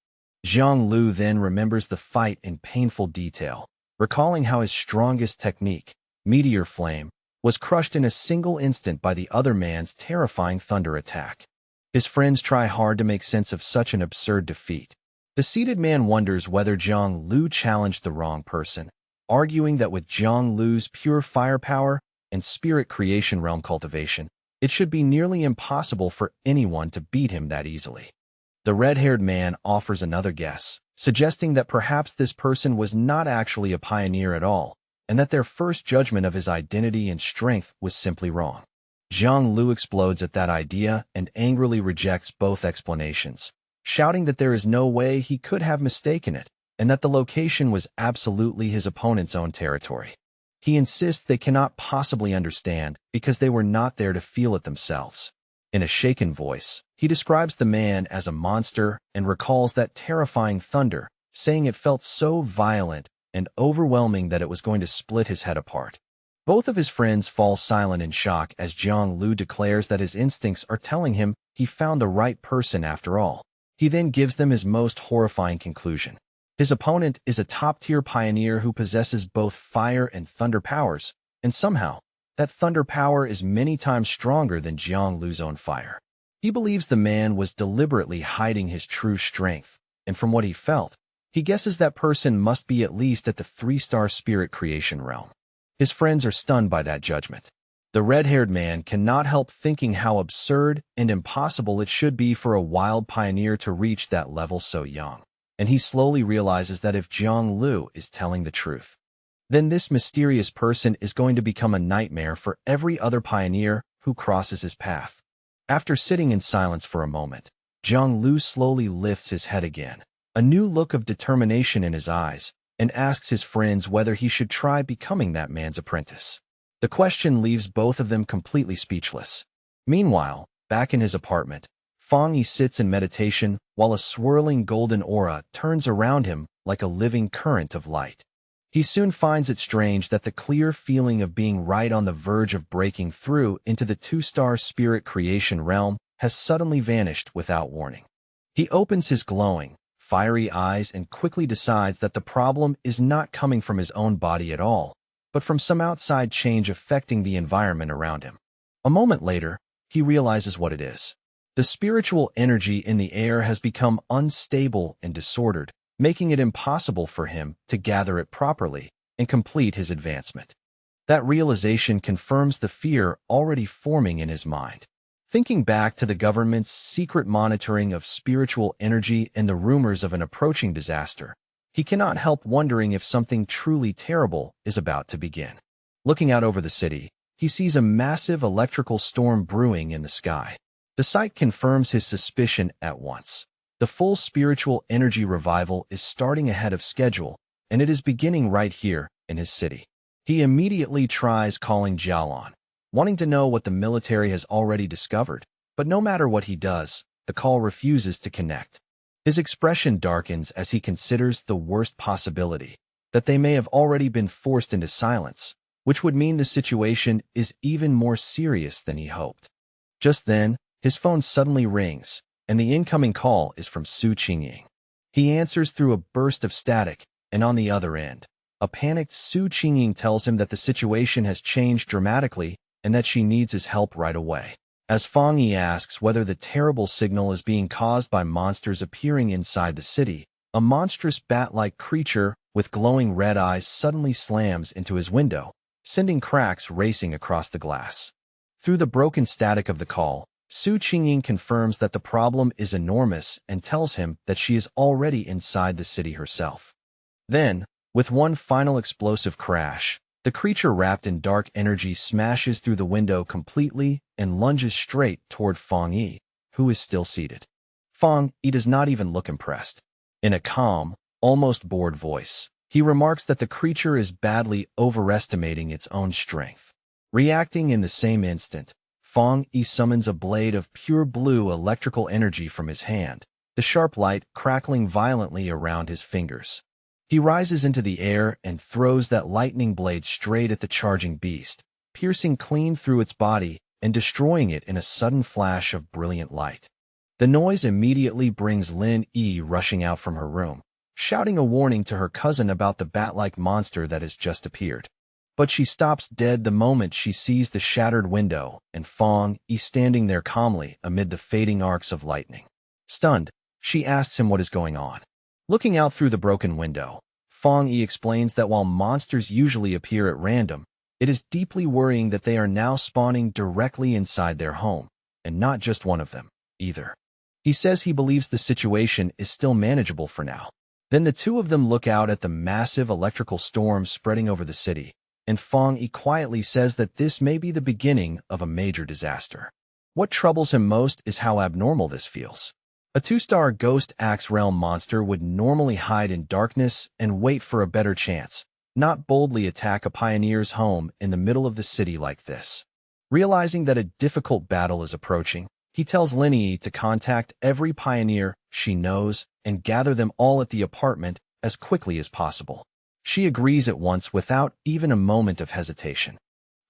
Zhang Lu then remembers the fight in painful detail, recalling how his strongest technique, Meteor Flame, was crushed in a single instant by the other man's terrifying thunder attack. His friends try hard to make sense of such an absurd defeat. The seated man wonders whether Zhang Lu challenged the wrong person, arguing that with Zhang Lu's pure firepower and spirit creation realm cultivation, it should be nearly impossible for anyone to beat him that easily. The red-haired man offers another guess, suggesting that perhaps this person was not actually a pioneer at all, and that their first judgment of his identity and strength was simply wrong. Zhang Lu explodes at that idea and angrily rejects both explanations, shouting that there is no way he could have mistaken it, and that the location was absolutely his opponent's own territory. He insists they cannot possibly understand because they were not there to feel it themselves. In a shaken voice, he describes the man as a monster and recalls that terrifying thunder, saying it felt so violent and overwhelming that it was going to split his head apart. Both of his friends fall silent in shock as Zhang Lu declares that his instincts are telling him he found the right person after all. He then gives them his most horrifying conclusion. His opponent is a top-tier pioneer who possesses both fire and thunder powers, and somehow, that thunder power is many times stronger than Zhang Lu's own fire. He believes the man was deliberately hiding his true strength, and from what he felt, he guesses that person must be at least at the 3-star spirit creation realm. His friends are stunned by that judgment. The red-haired man cannot help thinking how absurd and impossible it should be for a wild pioneer to reach that level so young, and he slowly realizes that if Zhang Lu is telling the truth, then this mysterious person is going to become a nightmare for every other pioneer who crosses his path. After sitting in silence for a moment, Zhang Lu slowly lifts his head again, a new look of determination in his eyes, and asks his friends whether he should try becoming that man's apprentice. The question leaves both of them completely speechless. Meanwhile, back in his apartment, Fang Yi sits in meditation while a swirling golden aura turns around him like a living current of light. He soon finds it strange that the clear feeling of being right on the verge of breaking through into the 2-star spirit creation realm has suddenly vanished without warning. He opens his glowing, fiery eyes and quickly decides that the problem is not coming from his own body at all, but from some outside change affecting the environment around him. A moment later, he realizes what it is. The spiritual energy in the air has become unstable and disordered, making it impossible for him to gather it properly and complete his advancement. That realization confirms the fear already forming in his mind. Thinking back to the government's secret monitoring of spiritual energy and the rumors of an approaching disaster, he cannot help wondering if something truly terrible is about to begin. Looking out over the city, he sees a massive electrical storm brewing in the sky. The sight confirms his suspicion at once. The full spiritual energy revival is starting ahead of schedule, and it is beginning right here in his city. He immediately tries calling Jialan, wanting to know what the military has already discovered, but no matter what he does, the call refuses to connect. His expression darkens as he considers the worst possibility, that they may have already been forced into silence, which would mean the situation is even more serious than he hoped. Just then, his phone suddenly rings, and the incoming call is from Su Qingying. He answers through a burst of static, and on the other end, a panicked Su Qingying tells him that the situation has changed dramatically and that she needs his help right away. As Fang Yi asks whether the terrible signal is being caused by monsters appearing inside the city, a monstrous bat-like creature with glowing red eyes suddenly slams into his window, sending cracks racing across the glass. Through the broken static of the call, Su Qingying confirms that the problem is enormous and tells him that she is already inside the city herself. Then, with one final explosive crash, the creature wrapped in dark energy smashes through the window completely and lunges straight toward Fang Yi, who is still seated. Fang Yi does not even look impressed. In a calm, almost bored voice, he remarks that the creature is badly overestimating its own strength. Reacting in the same instant, Fang Yi summons a blade of pure blue electrical energy from his hand, the sharp light crackling violently around his fingers. He rises into the air and throws that lightning blade straight at the charging beast, piercing clean through its body and destroying it in a sudden flash of brilliant light. The noise immediately brings Lin Yi rushing out from her room, shouting a warning to her cousin about the bat-like monster that has just appeared. But she stops dead the moment she sees the shattered window and Fong Yi standing there calmly amid the fading arcs of lightning. Stunned, she asks him what is going on. Looking out through the broken window, Fong Yi explains that while monsters usually appear at random, it is deeply worrying that they are now spawning directly inside their home, and not just one of them, either. He says he believes the situation is still manageable for now. Then the two of them look out at the massive electrical storm spreading over the city, and Fong Yi quietly says that this may be the beginning of a major disaster. What troubles him most is how abnormal this feels. A 2-star Ghost Axe Realm monster would normally hide in darkness and wait for a better chance, not boldly attack a pioneer's home in the middle of the city like this. Realizing that a difficult battle is approaching, he tells Lin Yi to contact every pioneer she knows and gather them all at the apartment as quickly as possible. She agrees at once without even a moment of hesitation.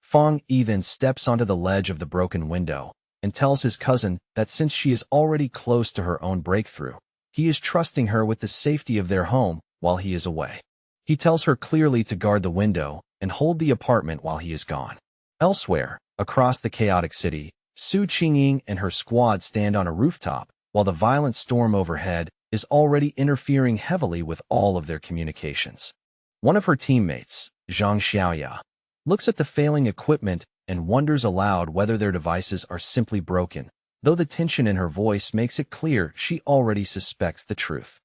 Fong Yi then steps onto the ledge of the broken window and tells his cousin that since she is already close to her own breakthrough, he is trusting her with the safety of their home while he is away. He tells her clearly to guard the window and hold the apartment while he is gone. Elsewhere, across the chaotic city, Su Qingying and her squad stand on a rooftop, while the violent storm overhead is already interfering heavily with all of their communications. One of her teammates, Zhang Xiaoya, looks at the failing equipment and wonders aloud whether their devices are simply broken, though the tension in her voice makes it clear she already suspects the truth.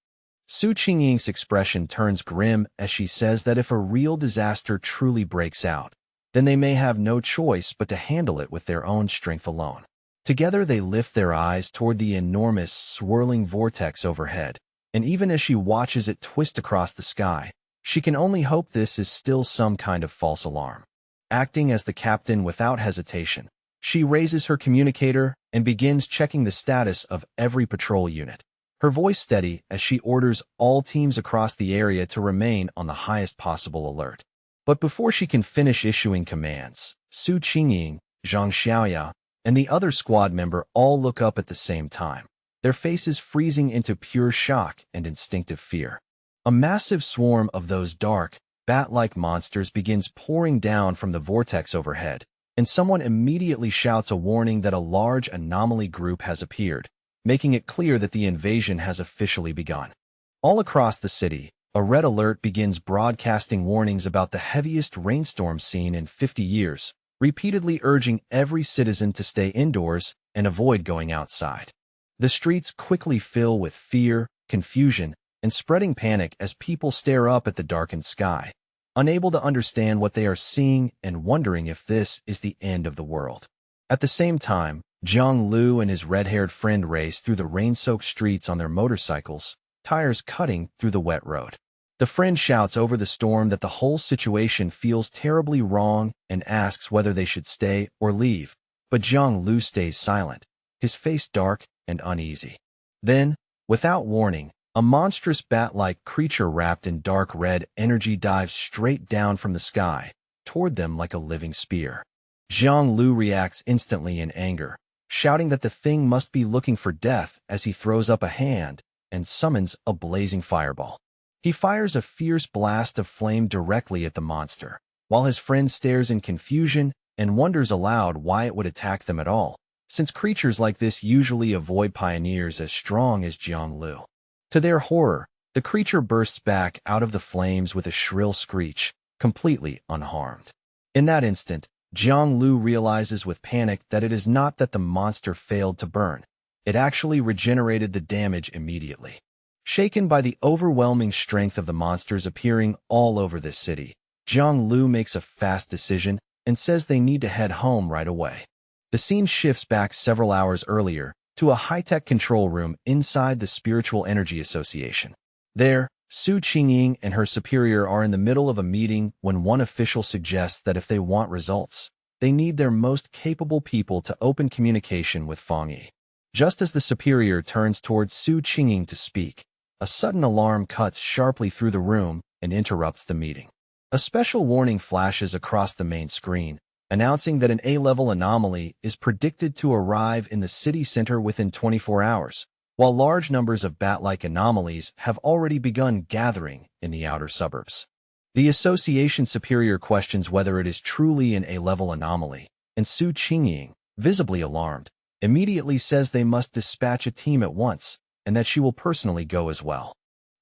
Su Qingying's expression turns grim as she says that if a real disaster truly breaks out, then they may have no choice but to handle it with their own strength alone. Together they lift their eyes toward the enormous, swirling vortex overhead, and even as she watches it twist across the sky, she can only hope this is still some kind of false alarm. Acting as the captain without hesitation, she raises her communicator and begins checking the status of every patrol unit. Her voice steady as she orders all teams across the area to remain on the highest possible alert. But before she can finish issuing commands, Su Qingying, Zhang Xiaoya, and the other squad member all look up at the same time, their faces freezing into pure shock and instinctive fear. A massive swarm of those dark, bat-like monsters begins pouring down from the vortex overhead, and someone immediately shouts a warning that a large anomaly group has appeared, making it clear that the invasion has officially begun. All across the city, a red alert begins broadcasting warnings about the heaviest rainstorm seen in 50 years, repeatedly urging every citizen to stay indoors and avoid going outside. The streets quickly fill with fear, confusion, and spreading panic as people stare up at the darkened sky, unable to understand what they are seeing and wondering if this is the end of the world. At the same time, Jiang Lu and his red-haired friend race through the rain-soaked streets on their motorcycles, tires cutting through the wet road. The friend shouts over the storm that the whole situation feels terribly wrong and asks whether they should stay or leave, but Jiang Lu stays silent, his face dark and uneasy. Then, without warning, a monstrous bat-like creature wrapped in dark red energy dives straight down from the sky, toward them like a living spear. Jiang Lu reacts instantly in anger, shouting that the thing must be looking for death as he throws up a hand and summons a blazing fireball. He fires a fierce blast of flame directly at the monster, while his friend stares in confusion and wonders aloud why it would attack them at all, since creatures like this usually avoid pioneers as strong as Jiang Lu. To their horror, the creature bursts back out of the flames with a shrill screech, completely unharmed. In that instant, Jiang Lu realizes with panic that it is not that the monster failed to burn. It actually regenerated the damage immediately. Shaken by the overwhelming strength of the monsters appearing all over this city, Jiang Lu makes a fast decision and says they need to head home right away. The scene shifts back several hours earlier to a high-tech control room inside the Spiritual Energy Association. There, Su Qingying and her superior are in the middle of a meeting when one official suggests that if they want results, they need their most capable people to open communication with Fong Yi. Just as the superior turns towards Su Qingying to speak, a sudden alarm cuts sharply through the room and interrupts the meeting. A special warning flashes across the main screen, announcing that an A-level anomaly is predicted to arrive in the city center within 24 hours, while large numbers of bat-like anomalies have already begun gathering in the outer suburbs. The association superior questions whether it is truly an A-level anomaly, and Su Qingying, visibly alarmed, immediately says they must dispatch a team at once, and that she will personally go as well.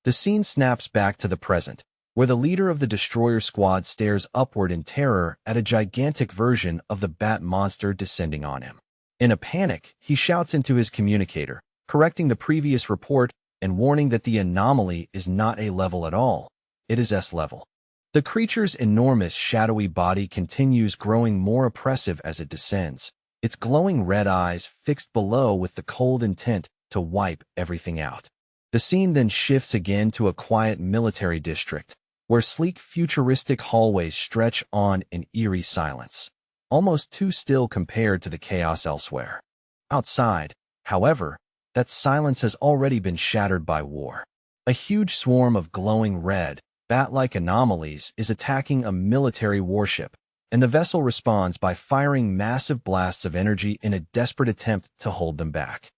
The scene snaps back to the present, where the leader of the destroyer squad stares upward in terror at a gigantic version of the bat monster descending on him. In a panic, he shouts into his communicator, correcting the previous report and warning that the anomaly is not A-level at all, it is S-level. The creature's enormous shadowy body continues growing more oppressive as it descends, its glowing red eyes fixed below with the cold intent to wipe everything out. The scene then shifts again to a quiet military district, where sleek futuristic hallways stretch on in eerie silence, almost too still compared to the chaos elsewhere. Outside, however, that silence has already been shattered by war. A huge swarm of glowing red, bat-like anomalies is attacking a military warship, and the vessel responds by firing massive blasts of energy in a desperate attempt to hold them back.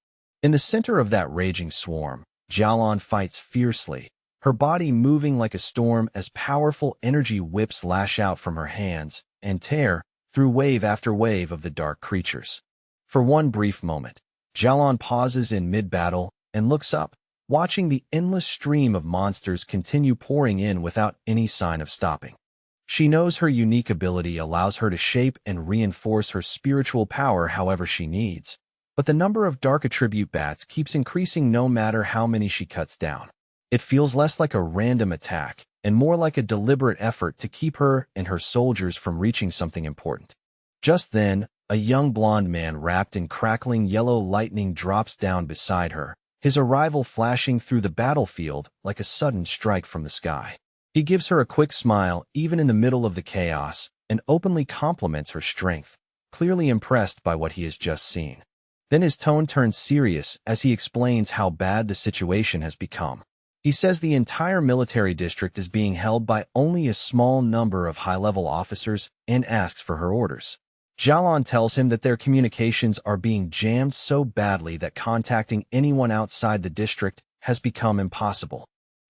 In the center of that raging swarm, Jialan fights fiercely, her body moving like a storm as powerful energy whips lash out from her hands and tear through wave after wave of the dark creatures. For one brief moment, Jialan pauses in mid-battle and looks up, watching the endless stream of monsters continue pouring in without any sign of stopping. She knows her unique ability allows her to shape and reinforce her spiritual power however she needs, but the number of dark attribute bats keeps increasing no matter how many she cuts down. It feels less like a random attack and more like a deliberate effort to keep her and her soldiers from reaching something important. Just then, a young blonde man wrapped in crackling yellow lightning drops down beside her, his arrival flashing through the battlefield like a sudden strike from the sky. He gives her a quick smile even in the middle of the chaos and openly compliments her strength, clearly impressed by what he has just seen. Then his tone turns serious as he explains how bad the situation has become. He says the entire military district is being held by only a small number of high-level officers and asks for her orders. Jialan tells him that their communications are being jammed so badly that contacting anyone outside the district has become impossible.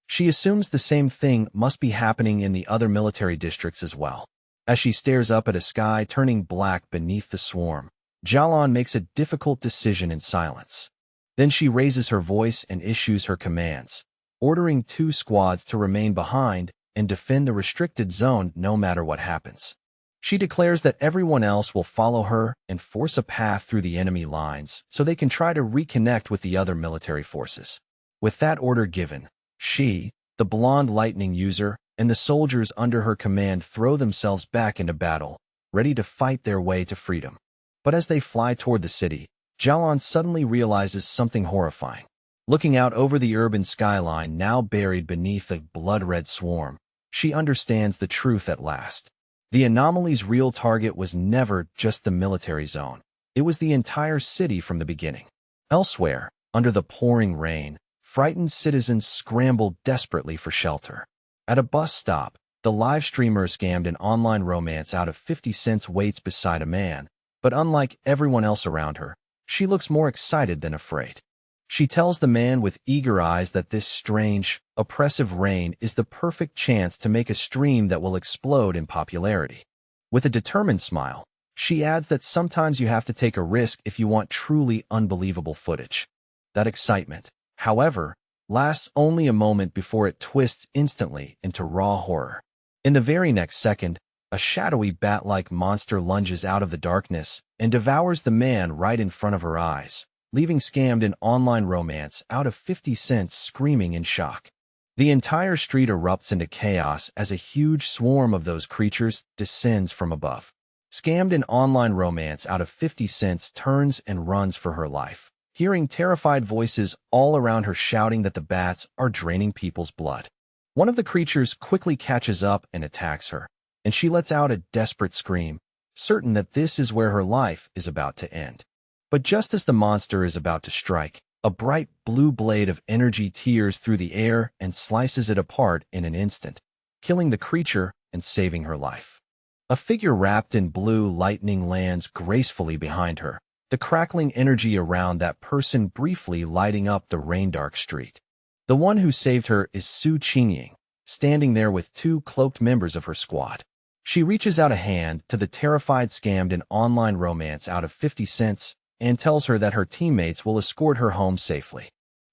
She assumes the same thing must be happening in the other military districts as well. As she stares up at a sky turning black beneath the swarm, Jialan makes a difficult decision in silence. Then she raises her voice and issues her commands, ordering 2 squads to remain behind and defend the restricted zone no matter what happens. She declares that everyone else will follow her and force a path through the enemy lines so they can try to reconnect with the other military forces. With that order given, she, the blonde lightning user, and the soldiers under her command throw themselves back into battle, ready to fight their way to freedom. But as they fly toward the city, Jialan suddenly realizes something horrifying. Looking out over the urban skyline now buried beneath a blood-red swarm, she understands the truth at last. The anomaly's real target was never just the military zone. It was the entire city from the beginning. Elsewhere, under the pouring rain, frightened citizens scrambled desperately for shelter. At a bus stop, the live streamer scammed an online romance out of 50 cents waits beside a man, but unlike everyone else around her, she looks more excited than afraid. She tells the man with eager eyes that this strange, oppressive rain is the perfect chance to make a stream that will explode in popularity. With a determined smile, she adds that sometimes you have to take a risk if you want truly unbelievable footage. That excitement, however, lasts only a moment before it twists instantly into raw horror. In the very next second, a shadowy bat-like monster lunges out of the darkness and devours the man right in front of her eyes, leaving scammed an online romance out of 50 cents screaming in shock. The entire street erupts into chaos as a huge swarm of those creatures descends from above. Scammed an online romance out of 50 cents turns and runs for her life, hearing terrified voices all around her shouting that the bats are draining people's blood. One of the creatures quickly catches up and attacks her, and she lets out a desperate scream, certain that this is where her life is about to end. But just as the monster is about to strike, a bright blue blade of energy tears through the air and slices it apart in an instant, killing the creature and saving her life. A figure wrapped in blue lightning lands gracefully behind her, the crackling energy around that person briefly lighting up the rain-dark street. The one who saved her is Su Qingying, standing there with two cloaked members of her squad. She reaches out a hand to the terrified scammed in online romance out of 50 cents and tells her that her teammates will escort her home safely.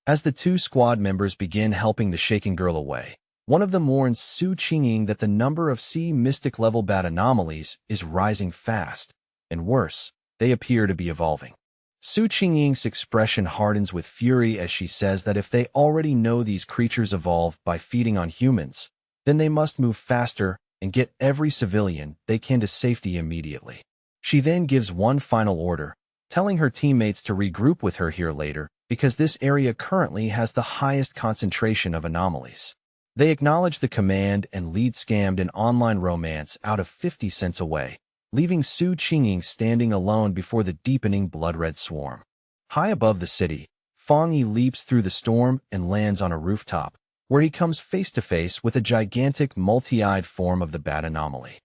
As the two squad members begin helping the shaken girl away, one of them warns Su Qingying that the number of C mystic level bat anomalies is rising fast, and worse, they appear to be evolving. Su Qingying's expression hardens with fury as she says that if they already know these creatures evolve by feeding on humans, then they must move faster and get every civilian they can to safety immediately. She then gives one final order, telling her teammates to regroup with her here later because this area currently has the highest concentration of anomalies. They acknowledge the command and lead scammed in online romance out of 50 cents away, leaving Su Qingying standing alone before the deepening blood-red swarm. High above the city, Fang Yi leaps through the storm and lands on a rooftop, where he comes face-to-face with a gigantic multi-eyed form of the bat anomaly.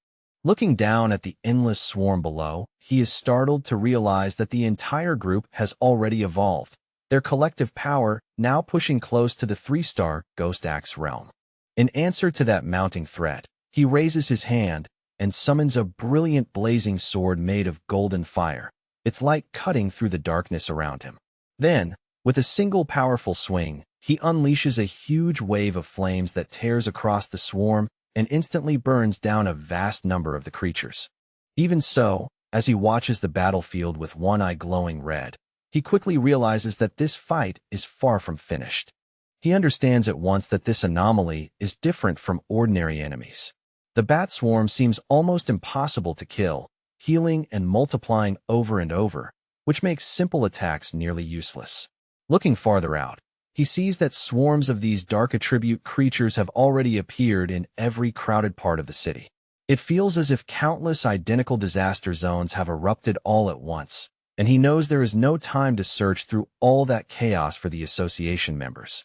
Looking down at the endless swarm below, he is startled to realize that the entire group has already evolved, their collective power now pushing close to the 3-star Ghost Axe realm. In answer to that mounting threat, he raises his hand and summons a brilliant blazing sword made of golden fire, its light cutting through the darkness around him. Then, with a single powerful swing, he unleashes a huge wave of flames that tears across the swarm and instantly burns down a vast number of the creatures. Even so, as he watches the battlefield with one eye glowing red, he quickly realizes that this fight is far from finished. He understands at once that this anomaly is different from ordinary enemies. The bat swarm seems almost impossible to kill, healing and multiplying over and over, which makes simple attacks nearly useless. Looking farther out, he sees that swarms of these dark attribute creatures have already appeared in every crowded part of the city. It feels as if countless identical disaster zones have erupted all at once, and he knows there is no time to search through all that chaos for the association members.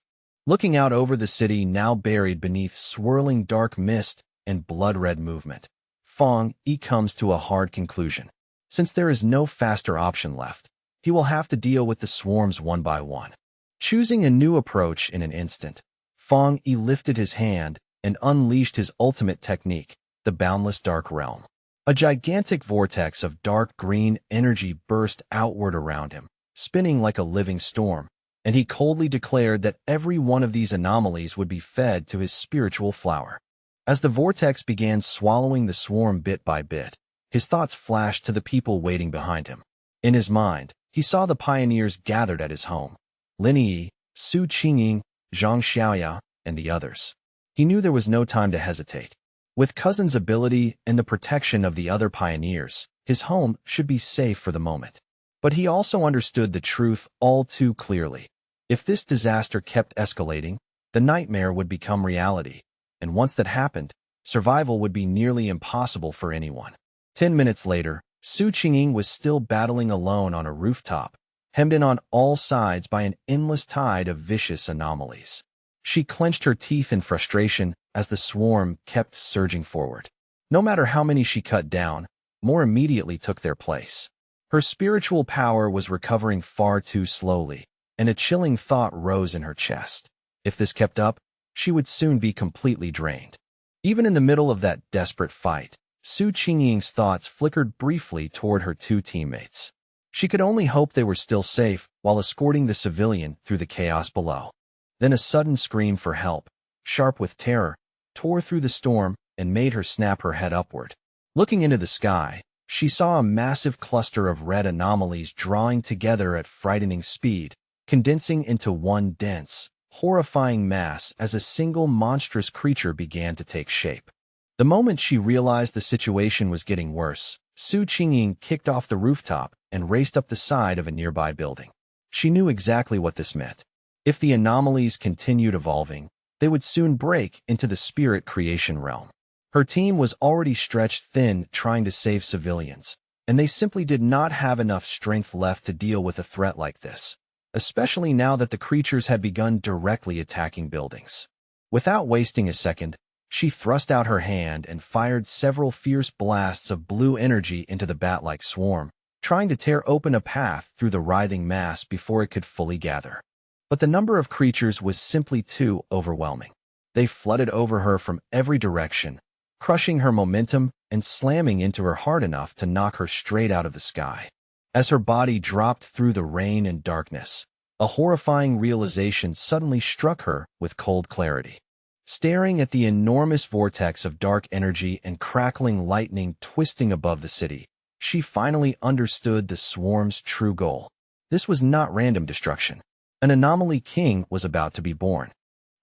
Looking out over the city now buried beneath swirling dark mist and blood-red movement, Fang Yi comes to a hard conclusion. Since there is no faster option left, he will have to deal with the swarms one by one. Choosing a new approach in an instant, Fang Yi lifted his hand and unleashed his ultimate technique, the Boundless Dark Realm. A gigantic vortex of dark green energy burst outward around him, spinning like a living storm, and he coldly declared that every one of these anomalies would be fed to his spiritual flower. As the vortex began swallowing the swarm bit by bit, his thoughts flashed to the people waiting behind him. In his mind, he saw the pioneers gathered at his home: Lin Yi, Su Qingying, Zhang Xiaoya, and the others. He knew there was no time to hesitate. With Cousin's ability and the protection of the other pioneers, his home should be safe for the moment. But he also understood the truth all too clearly. If this disaster kept escalating, the nightmare would become reality, and once that happened, survival would be nearly impossible for anyone. 10 minutes later, Su Qingying was still battling alone on a rooftop, hemmed in on all sides by an endless tide of vicious anomalies. She clenched her teeth in frustration as the swarm kept surging forward. No matter how many she cut down, more immediately took their place. Her spiritual power was recovering far too slowly, and a chilling thought rose in her chest. If this kept up, she would soon be completely drained. Even in the middle of that desperate fight, Su Qingying's thoughts flickered briefly toward her two teammates. She could only hope they were still safe while escorting the civilian through the chaos below. Then a sudden scream for help, sharp with terror, tore through the storm and made her snap her head upward. Looking into the sky, she saw a massive cluster of red anomalies drawing together at frightening speed, condensing into one dense, horrifying mass as a single monstrous creature began to take shape. The moment she realized the situation was getting worse, Su Qingying kicked off the rooftop and raced up the side of a nearby building. She knew exactly what this meant. If the anomalies continued evolving, they would soon break into the spirit creation realm. Her team was already stretched thin trying to save civilians, and they simply did not have enough strength left to deal with a threat like this, especially now that the creatures had begun directly attacking buildings. Without wasting a second, She thrust out her hand and fired several fierce blasts of blue energy into the bat-like swarm, trying to tear open a path through the writhing mass before it could fully gather. But the number of creatures was simply too overwhelming. They flooded over her from every direction, crushing her momentum and slamming into her hard enough to knock her straight out of the sky. As her body dropped through the rain and darkness, a horrifying realization suddenly struck her with cold clarity. Staring at the enormous vortex of dark energy and crackling lightning twisting above the city, she finally understood the swarm's true goal. This was not random destruction. An anomaly king was about to be born.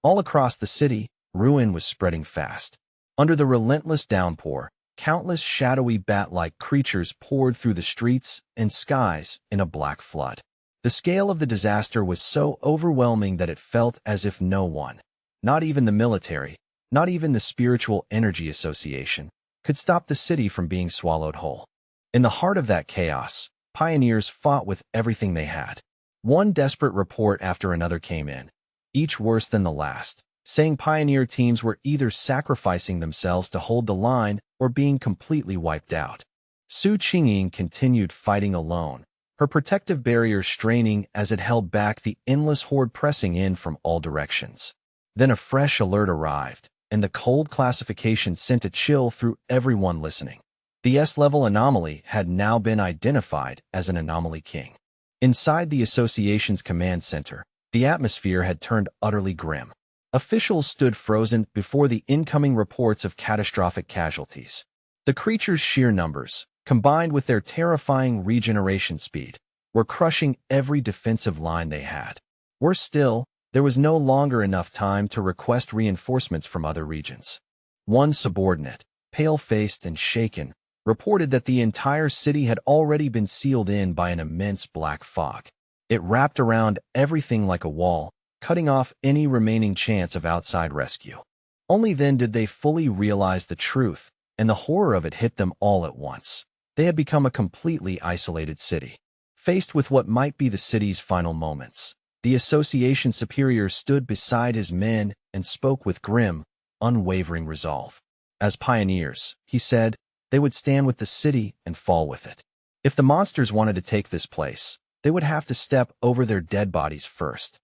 All across the city, ruin was spreading fast. Under the relentless downpour, countless shadowy bat-like creatures poured through the streets and skies in a black flood. The scale of the disaster was so overwhelming that it felt as if no one, not even the military, not even the Spiritual Energy Association, could stop the city from being swallowed whole. In the heart of that chaos, pioneers fought with everything they had. One desperate report after another came in, each worse than the last, saying pioneer teams were either sacrificing themselves to hold the line or being completely wiped out. Su Qingying continued fighting alone, her protective barrier straining as it held back the endless horde pressing in from all directions. Then a fresh alert arrived, and the cold classification sent a chill through everyone listening. The S-level anomaly had now been identified as an anomaly king. Inside the association's command center, the atmosphere had turned utterly grim. Officials stood frozen before the incoming reports of catastrophic casualties. The creature's sheer numbers, combined with their terrifying regeneration speed, were crushing every defensive line they had. Worse still, there was no longer enough time to request reinforcements from other regions. One subordinate, pale-faced and shaken, reported that the entire city had already been sealed in by an immense black fog. It wrapped around everything like a wall, cutting off any remaining chance of outside rescue. Only then did they fully realize the truth, and the horror of it hit them all at once. They had become a completely isolated city. Faced with what might be the city's final moments, the association superior stood beside his men and spoke with grim, unwavering resolve. As pioneers, he said, they would stand with the city and fall with it. If the monsters wanted to take this place, they would have to step over their dead bodies first.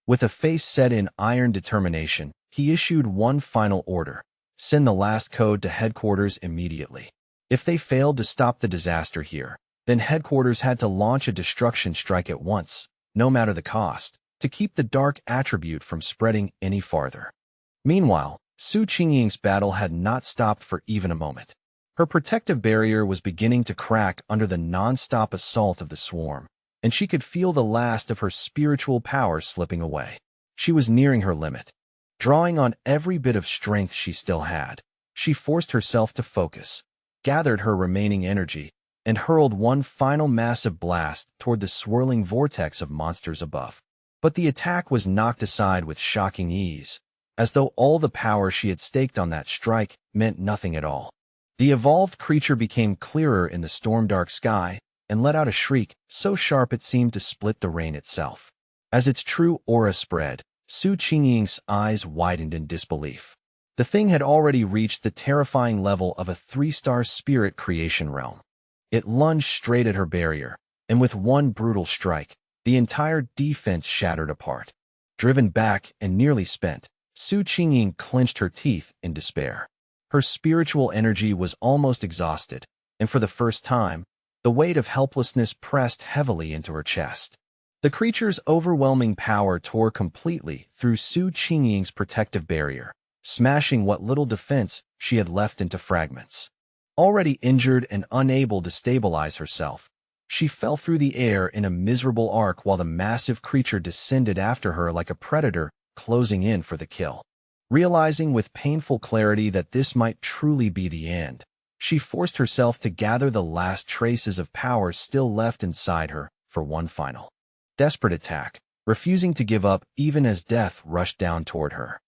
With a face set in iron determination, he issued one final order: send the last code to headquarters immediately. If they failed to stop the disaster here, then headquarters had to launch a destruction strike at once, no matter the cost, to keep the dark attribute from spreading any farther. Meanwhile, Su Qingying's battle had not stopped for even a moment. Her protective barrier was beginning to crack under the non-stop assault of the swarm, and she could feel the last of her spiritual power slipping away. She was nearing her limit. Drawing on every bit of strength she still had, she forced herself to focus, gathered her remaining energy, and hurled one final massive blast toward the swirling vortex of monsters above. But the attack was knocked aside with shocking ease, as though all the power she had staked on that strike meant nothing at all. The evolved creature became clearer in the storm-dark sky and let out a shriek so sharp it seemed to split the rain itself. As its true aura spread, Su Qingying's eyes widened in disbelief. The thing had already reached the terrifying level of a 3-star spirit creation realm. It lunged straight at her barrier, and with one brutal strike, the entire defense shattered apart. Driven back and nearly spent, Su Qingying clenched her teeth in despair. Her spiritual energy was almost exhausted, and for the first time, the weight of helplessness pressed heavily into her chest. The creature's overwhelming power tore completely through Su Qingying's protective barrier, smashing what little defense she had left into fragments. Already injured and unable to stabilize herself, she fell through the air in a miserable arc while the massive creature descended after her like a predator closing in for the kill. Realizing with painful clarity that this might truly be the end, she forced herself to gather the last traces of power still left inside her for one final, desperate attack, refusing to give up even as death rushed down toward her.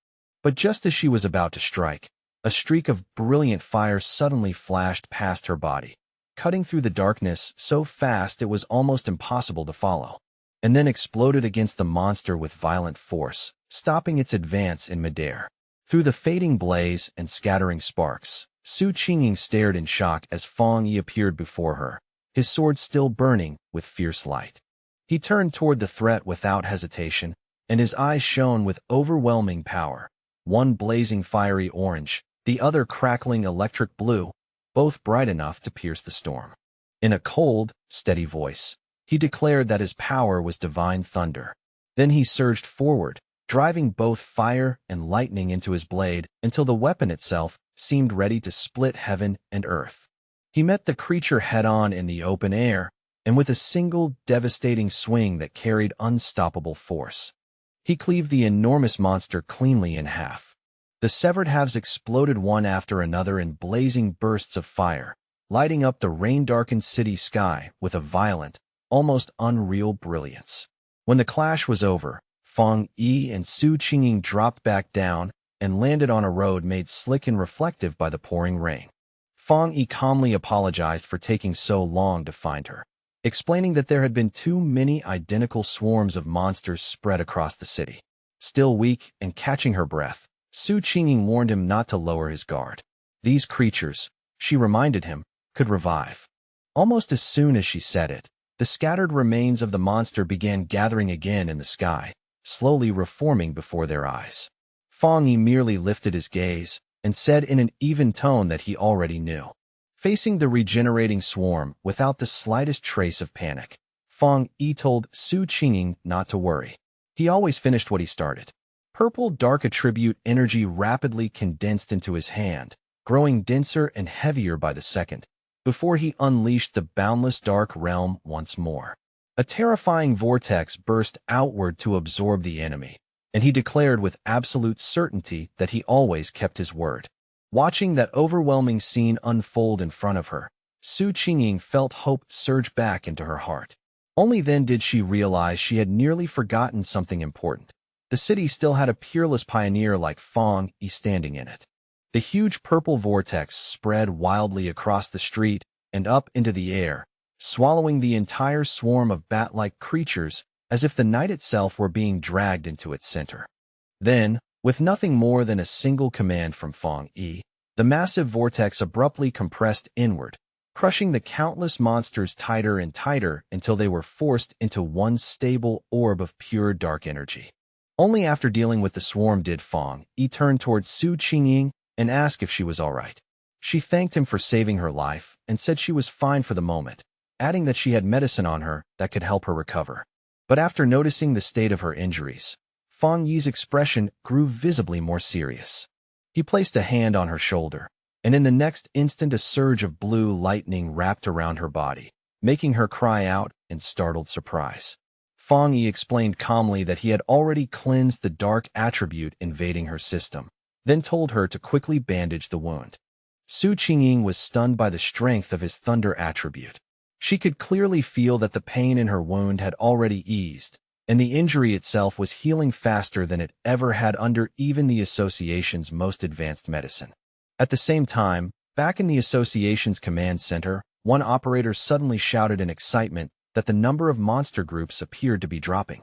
But just as she was about to strike, a streak of brilliant fire suddenly flashed past her body, cutting through the darkness so fast it was almost impossible to follow, and then exploded against the monster with violent force, stopping its advance in midair. Through the fading blaze and scattering sparks, Su Qingying stared in shock as Fang Yi appeared before her, his sword still burning with fierce light. He turned toward the threat without hesitation, and his eyes shone with overwhelming power, one blazing fiery orange, the other crackling electric blue, both bright enough to pierce the storm. In a cold, steady voice, he declared that his power was divine thunder. Then he surged forward, driving both fire and lightning into his blade until the weapon itself seemed ready to split heaven and earth. He met the creature head-on in the open air, and with a single devastating swing that carried unstoppable force, he cleaved the enormous monster cleanly in half. The severed halves exploded one after another in blazing bursts of fire, lighting up the rain-darkened city sky with a violent, almost unreal brilliance. When the clash was over, Fang Yi and Su Qingying dropped back down and landed on a road made slick and reflective by the pouring rain. Fang Yi calmly apologized for taking so long to find her, explaining that there had been too many identical swarms of monsters spread across the city. Still weak and catching her breath, Su Qingying warned him not to lower his guard. These creatures, she reminded him, could revive. Almost as soon as she said it, the scattered remains of the monster began gathering again in the sky, slowly reforming before their eyes. Fang Yi merely lifted his gaze and said in an even tone that he already knew. Facing the regenerating swarm without the slightest trace of panic, Fang Yi told Su Qingying not to worry. He always finished what he started. Purple dark attribute energy rapidly condensed into his hand, growing denser and heavier by the second, before he unleashed the boundless dark realm once more. A terrifying vortex burst outward to absorb the enemy, and he declared with absolute certainty that he always kept his word. Watching that overwhelming scene unfold in front of her, Su Qingying felt hope surge back into her heart. Only then did she realize she had nearly forgotten something important. The city still had a peerless pioneer like Fang Yi standing in it. The huge purple vortex spread wildly across the street and up into the air, swallowing the entire swarm of bat-like creatures as if the night itself were being dragged into its center. Then, with nothing more than a single command from Fang Yi, the massive vortex abruptly compressed inward, crushing the countless monsters tighter and tighter until they were forced into one stable orb of pure dark energy. Only after dealing with the swarm did Fang Yi turn towards Su Qingying and ask if she was all right. She thanked him for saving her life and said she was fine for the moment, adding that she had medicine on her that could help her recover. But after noticing the state of her injuries, Fang Yi's expression grew visibly more serious. He placed a hand on her shoulder, and in the next instant a surge of blue lightning wrapped around her body, making her cry out in startled surprise. Fang Yi explained calmly that he had already cleansed the dark attribute invading her system, then told her to quickly bandage the wound. Su Qingying was stunned by the strength of his thunder attribute. She could clearly feel that the pain in her wound had already eased, and the injury itself was healing faster than it ever had under even the association's most advanced medicine. At the same time, back in the association's command center, one operator suddenly shouted in excitement that the number of monster groups appeared to be dropping.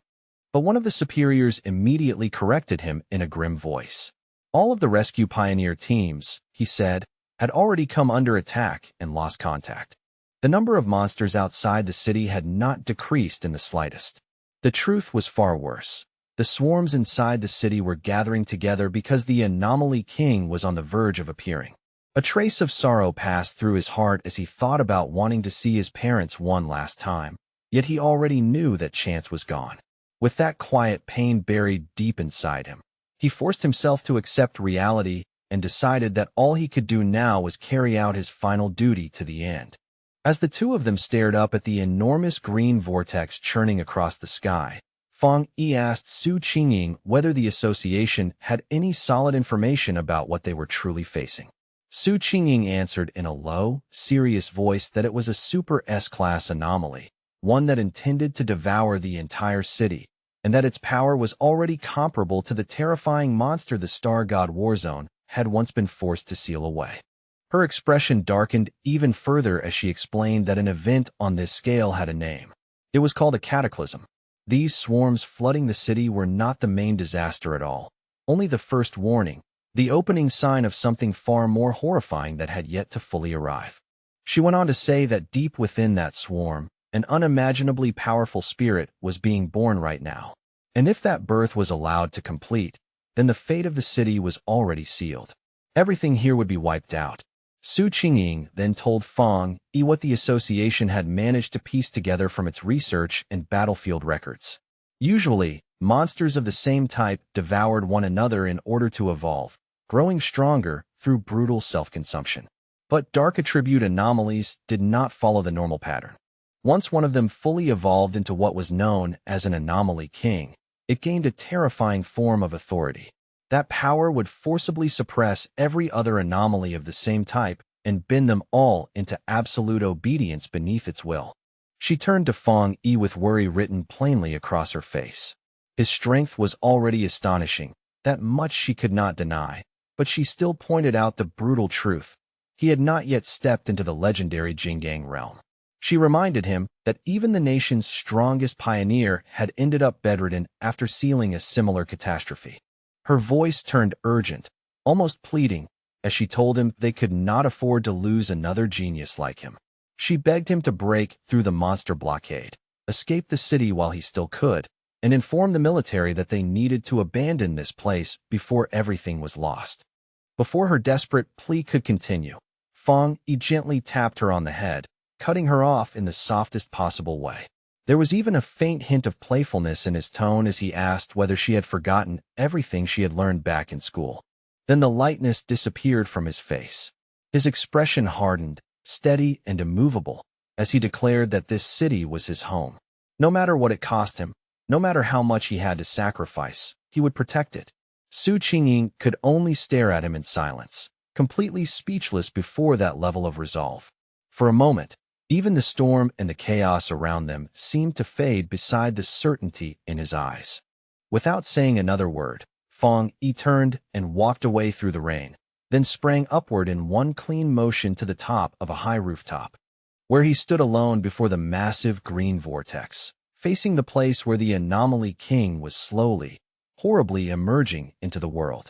But one of the superiors immediately corrected him in a grim voice. All of the rescue pioneer teams, he said, had already come under attack and lost contact. The number of monsters outside the city had not decreased in the slightest. The truth was far worse. The swarms inside the city were gathering together because the Anomaly King was on the verge of appearing. A trace of sorrow passed through his heart as he thought about wanting to see his parents one last time, yet he already knew that chance was gone. With that quiet pain buried deep inside him, he forced himself to accept reality and decided that all he could do now was carry out his final duty to the end. As the two of them stared up at the enormous green vortex churning across the sky, Fang Yi asked Su Qingying whether the association had any solid information about what they were truly facing. Su Qingying answered in a low, serious voice that it was a Super S-class anomaly, one that intended to devour the entire city, and that its power was already comparable to the terrifying monster the Star God Warzone had once been forced to seal away. Her expression darkened even further as she explained that an event on this scale had a name. It was called a cataclysm. These swarms flooding the city were not the main disaster at all, only the first warning, the opening sign of something far more horrifying that had yet to fully arrive. She went on to say that deep within that swarm, an unimaginably powerful spirit was being born right now. And if that birth was allowed to complete, then the fate of the city was already sealed. Everything here would be wiped out. Su Qingying then told Fang Yi what the association had managed to piece together from its research and battlefield records. Usually, monsters of the same type devoured one another in order to evolve, growing stronger through brutal self-consumption. But dark attribute anomalies did not follow the normal pattern. Once one of them fully evolved into what was known as an anomaly king, it gained a terrifying form of authority. That power would forcibly suppress every other anomaly of the same type and bend them all into absolute obedience beneath its will. She turned to Fang Yi with worry written plainly across her face. His strength was already astonishing, that much she could not deny, but she still pointed out the brutal truth. He had not yet stepped into the legendary Jinggang realm. She reminded him that even the nation's strongest pioneer had ended up bedridden after sealing a similar catastrophe. Her voice turned urgent, almost pleading, as she told him they could not afford to lose another genius like him. She begged him to break through the monster blockade, escape the city while he still could, and inform the military that they needed to abandon this place before everything was lost. Before her desperate plea could continue, Fang Yi gently tapped her on the head, cutting her off in the softest possible way. There was even a faint hint of playfulness in his tone as he asked whether she had forgotten everything she had learned back in school. Then the lightness disappeared from his face. His expression hardened, steady and immovable, as he declared that this city was his home. No matter what it cost him, no matter how much he had to sacrifice, he would protect it. Su Qingying could only stare at him in silence, completely speechless before that level of resolve. For a moment, even the storm and the chaos around them seemed to fade beside the certainty in his eyes. Without saying another word, Fang Yi turned and walked away through the rain, then sprang upward in one clean motion to the top of a high rooftop, where he stood alone before the massive green vortex, facing the place where the anomaly king was slowly, horribly emerging into the world.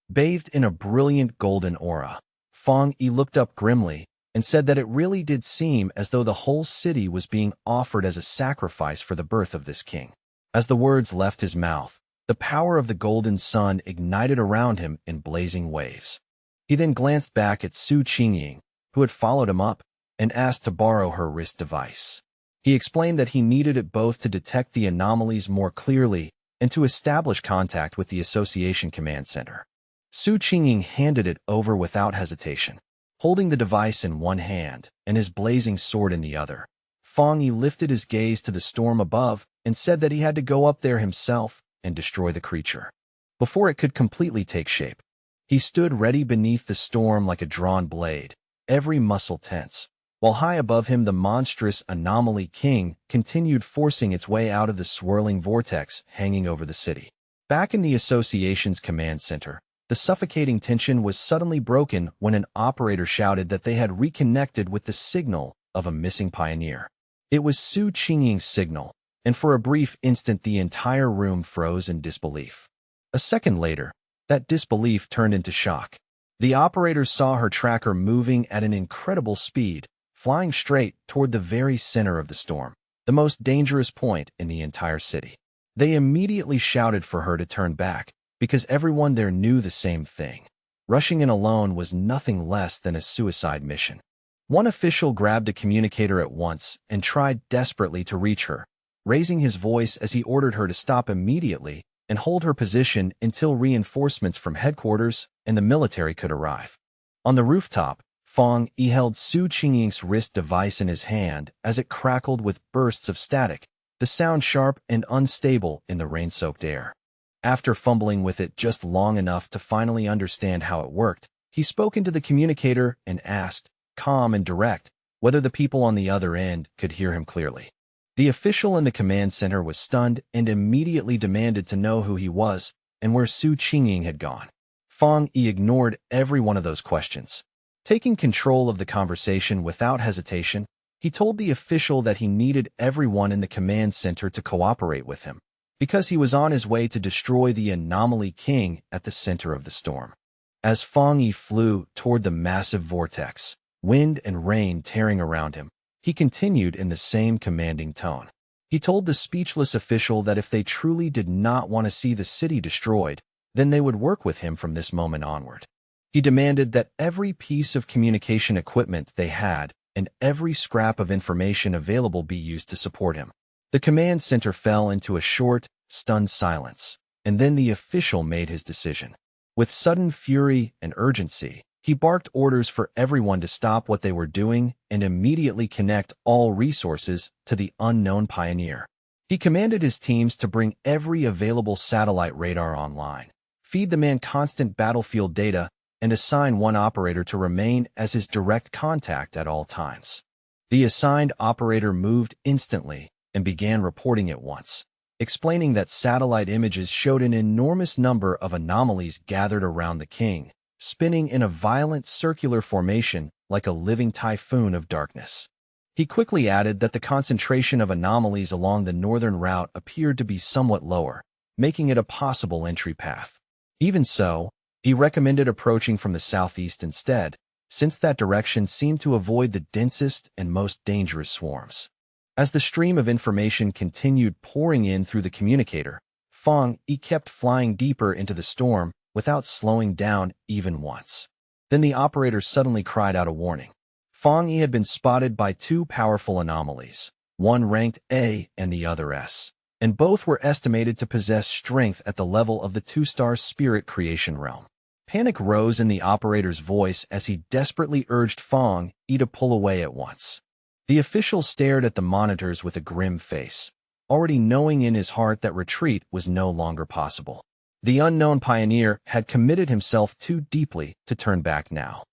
Bathed in a brilliant golden aura, Fang Yi looked up grimly and said that it really did seem as though the whole city was being offered as a sacrifice for the birth of this king. As the words left his mouth, the power of the golden sun ignited around him in blazing waves. He then glanced back at Su Qingying, who had followed him up, and asked to borrow her wrist device. He explained that he needed it both to detect the anomalies more clearly and to establish contact with the Association Command Center. Su Qingying handed it over without hesitation, holding the device in one hand and his blazing sword in the other. Fang Yi lifted his gaze to the storm above and said that he had to go up there himself and destroy the creature before it could completely take shape. He stood ready beneath the storm like a drawn blade, every muscle tense, while high above him the monstrous anomaly king continued forcing its way out of the swirling vortex hanging over the city. Back in the association's command center, the suffocating tension was suddenly broken when an operator shouted that they had reconnected with the signal of a missing pioneer. It was Su Qingying's signal, and for a brief instant the entire room froze in disbelief. A second later, that disbelief turned into shock. The operators saw her tracker moving at an incredible speed, flying straight toward the very center of the storm, the most dangerous point in the entire city. They immediately shouted for her to turn back, because everyone there knew the same thing. Rushing in alone was nothing less than a suicide mission. One official grabbed a communicator at once and tried desperately to reach her, raising his voice as he ordered her to stop immediately and hold her position until reinforcements from headquarters and the military could arrive. On the rooftop, Fang Yi held Su Qingying's wrist device in his hand as it crackled with bursts of static, the sound sharp and unstable in the rain-soaked air. After fumbling with it just long enough to finally understand how it worked, he spoke into the communicator and asked, calm and direct, whether the people on the other end could hear him clearly. The official in the command center was stunned and immediately demanded to know who he was and where Su Qingying had gone. Fang Yi ignored every one of those questions. Taking control of the conversation without hesitation, he told the official that he needed everyone in the command center to cooperate with him, because he was on his way to destroy the anomaly king at the center of the storm. As Fang Yi flew toward the massive vortex, wind and rain tearing around him, he continued in the same commanding tone. He told the speechless official that if they truly did not want to see the city destroyed, then they would work with him from this moment onward. He demanded that every piece of communication equipment they had and every scrap of information available be used to support him. The command center fell into a short, stunned silence, and then the official made his decision. With sudden fury and urgency, he barked orders for everyone to stop what they were doing and immediately connect all resources to the unknown pioneer. He commanded his teams to bring every available satellite radar online, feed the man constant battlefield data, and assign one operator to remain as his direct contact at all times. The assigned operator moved instantly and began reporting at once, explaining that satellite images showed an enormous number of anomalies gathered around the king, spinning in a violent circular formation like a living typhoon of darkness. He quickly added that the concentration of anomalies along the northern route appeared to be somewhat lower, making it a possible entry path. Even so, he recommended approaching from the southeast instead, since that direction seemed to avoid the densest and most dangerous swarms. As the stream of information continued pouring in through the communicator, Fang Yi kept flying deeper into the storm without slowing down even once. Then the operator suddenly cried out a warning. Fang Yi had been spotted by two powerful anomalies, one ranked A and the other S, and both were estimated to possess strength at the level of the two-star spirit creation realm. Panic rose in the operator's voice as he desperately urged Fang Yi to pull away at once. The official stared at the monitors with a grim face, already knowing in his heart that retreat was no longer possible. The unknown pioneer had committed himself too deeply to turn back now.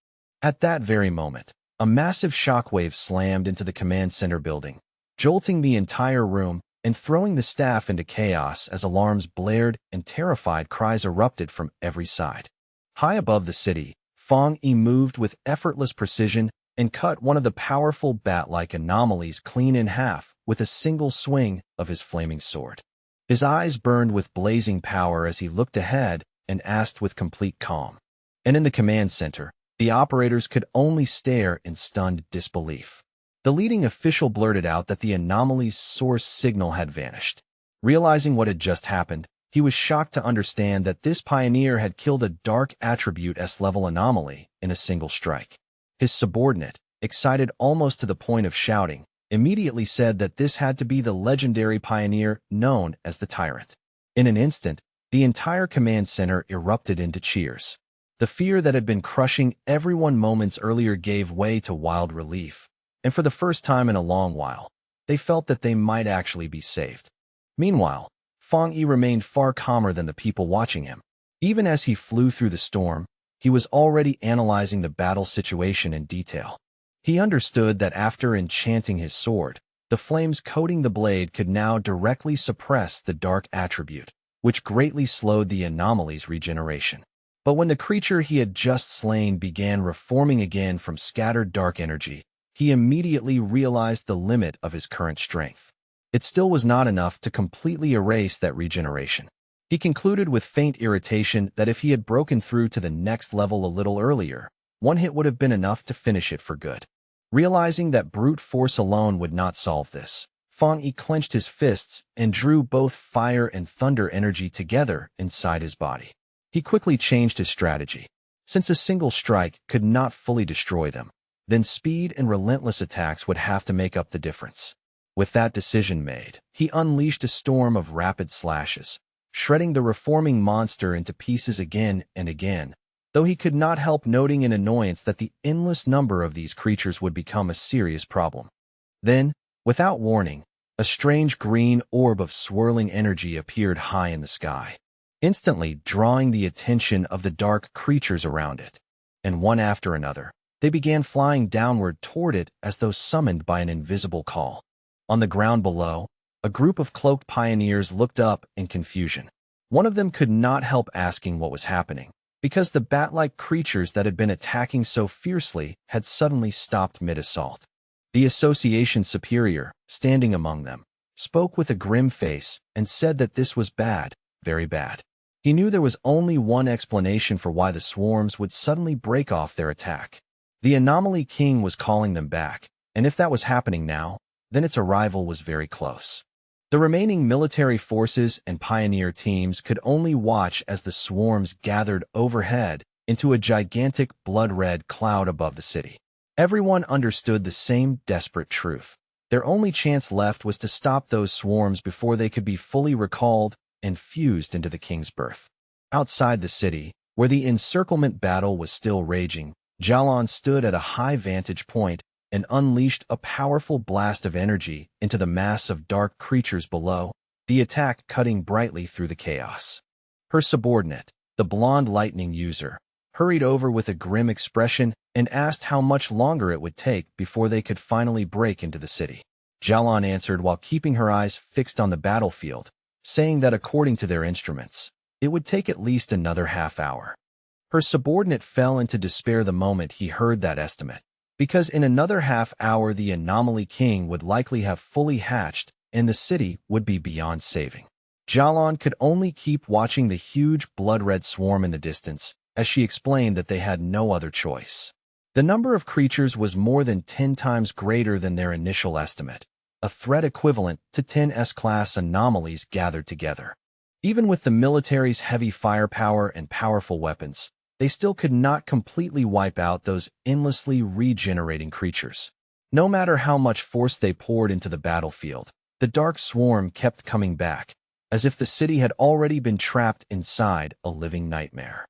At that very moment, a massive shockwave slammed into the command center building, jolting the entire room and throwing the staff into chaos as alarms blared and terrified cries erupted from every side. High above the city, Fang Yi moved with effortless precision and cut one of the powerful bat-like anomalies clean in half with a single swing of his flaming sword. His eyes burned with blazing power as he looked ahead and asked with complete calm. And in the command center, the operators could only stare in stunned disbelief. The leading official blurted out that the anomaly's source signal had vanished. Realizing what had just happened, he was shocked to understand that this pioneer had killed a dark attribute S-level anomaly in a single strike. His subordinate, excited almost to the point of shouting, immediately said that this had to be the legendary pioneer known as the Tyrant. In an instant, the entire command center erupted into cheers. The fear that had been crushing everyone moments earlier gave way to wild relief, and for the first time in a long while, they felt that they might actually be saved. Meanwhile, Fang Yi remained far calmer than the people watching him. Even as he flew through the storm, he was already analyzing the battle situation in detail. He understood that after enchanting his sword, the flames coating the blade could now directly suppress the dark attribute, which greatly slowed the anomaly's regeneration. But when the creature he had just slain began reforming again from scattered dark energy, he immediately realized the limit of his current strength. It still was not enough to completely erase that regeneration. He concluded with faint irritation that if he had broken through to the next level a little earlier, one hit would have been enough to finish it for good. Realizing that brute force alone would not solve this, Fang Yi clenched his fists and drew both fire and thunder energy together inside his body. He quickly changed his strategy. Since a single strike could not fully destroy them, then speed and relentless attacks would have to make up the difference. With that decision made, he unleashed a storm of rapid slashes, shredding the reforming monster into pieces again and again, though he could not help noting in annoyance that the endless number of these creatures would become a serious problem. Then, without warning, a strange green orb of swirling energy appeared high in the sky, instantly drawing the attention of the dark creatures around it. And one after another, they began flying downward toward it as though summoned by an invisible call. On the ground below, a group of cloaked pioneers looked up in confusion. One of them could not help asking what was happening, because the bat-like creatures that had been attacking so fiercely had suddenly stopped mid-assault. The association superior, standing among them, spoke with a grim face and said that this was bad, very bad. He knew there was only one explanation for why the swarms would suddenly break off their attack. The Anomaly King was calling them back, and if that was happening now, then its arrival was very close. The remaining military forces and pioneer teams could only watch as the swarms gathered overhead into a gigantic blood-red cloud above the city. Everyone understood the same desperate truth. Their only chance left was to stop those swarms before they could be fully recalled and fused into the king's birth. Outside the city, where the encirclement battle was still raging, Jalan stood at a high vantage point and unleashed a powerful blast of energy into the mass of dark creatures below, the attack cutting brightly through the chaos. Her subordinate, the blonde lightning user, hurried over with a grim expression and asked how much longer it would take before they could finally break into the city. Jalan answered while keeping her eyes fixed on the battlefield, saying that according to their instruments, it would take at least another half-hour. Her subordinate fell into despair the moment he heard that estimate, because in another half-hour the Anomaly King would likely have fully hatched and the city would be beyond saving. Jalan could only keep watching the huge blood-red swarm in the distance as she explained that they had no other choice. The number of creatures was more than 10 times greater than their initial estimate, a threat equivalent to 10 S-class anomalies gathered together. Even with the military's heavy firepower and powerful weapons, they still could not completely wipe out those endlessly regenerating creatures. No matter how much force they poured into the battlefield, the dark swarm kept coming back, as if the city had already been trapped inside a living nightmare.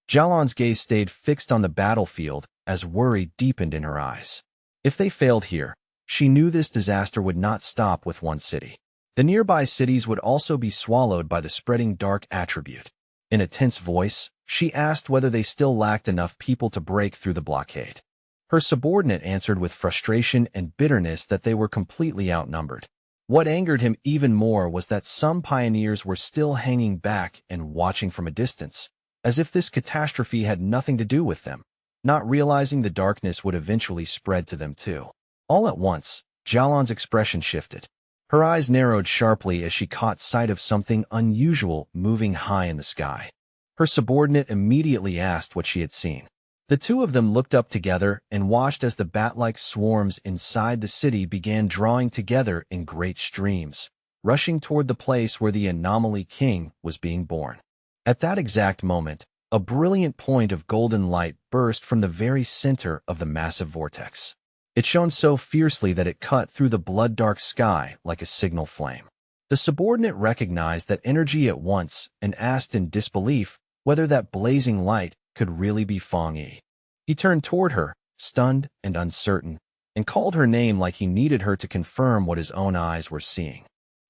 Jalan's gaze stayed fixed on the battlefield as worry deepened in her eyes. If they failed here, she knew this disaster would not stop with one city. The nearby cities would also be swallowed by the spreading dark attribute. In a tense voice, she asked whether they still lacked enough people to break through the blockade. Her subordinate answered with frustration and bitterness that they were completely outnumbered. What angered him even more was that some pioneers were still hanging back and watching from a distance, as if this catastrophe had nothing to do with them, not realizing the darkness would eventually spread to them too. All at once, Jalan's expression shifted. Her eyes narrowed sharply as she caught sight of something unusual moving high in the sky. Her subordinate immediately asked what she had seen. The two of them looked up together and watched as the bat-like swarms inside the city began drawing together in great streams, rushing toward the place where the Anomaly King was being born. At that exact moment, a brilliant point of golden light burst from the very center of the massive vortex. It shone so fiercely that it cut through the blood-dark sky like a signal flame. The subordinate recognized that energy at once and asked in disbelief whether that blazing light could really be Fong Yi. He turned toward her, stunned and uncertain, and called her name like he needed her to confirm what his own eyes were seeing.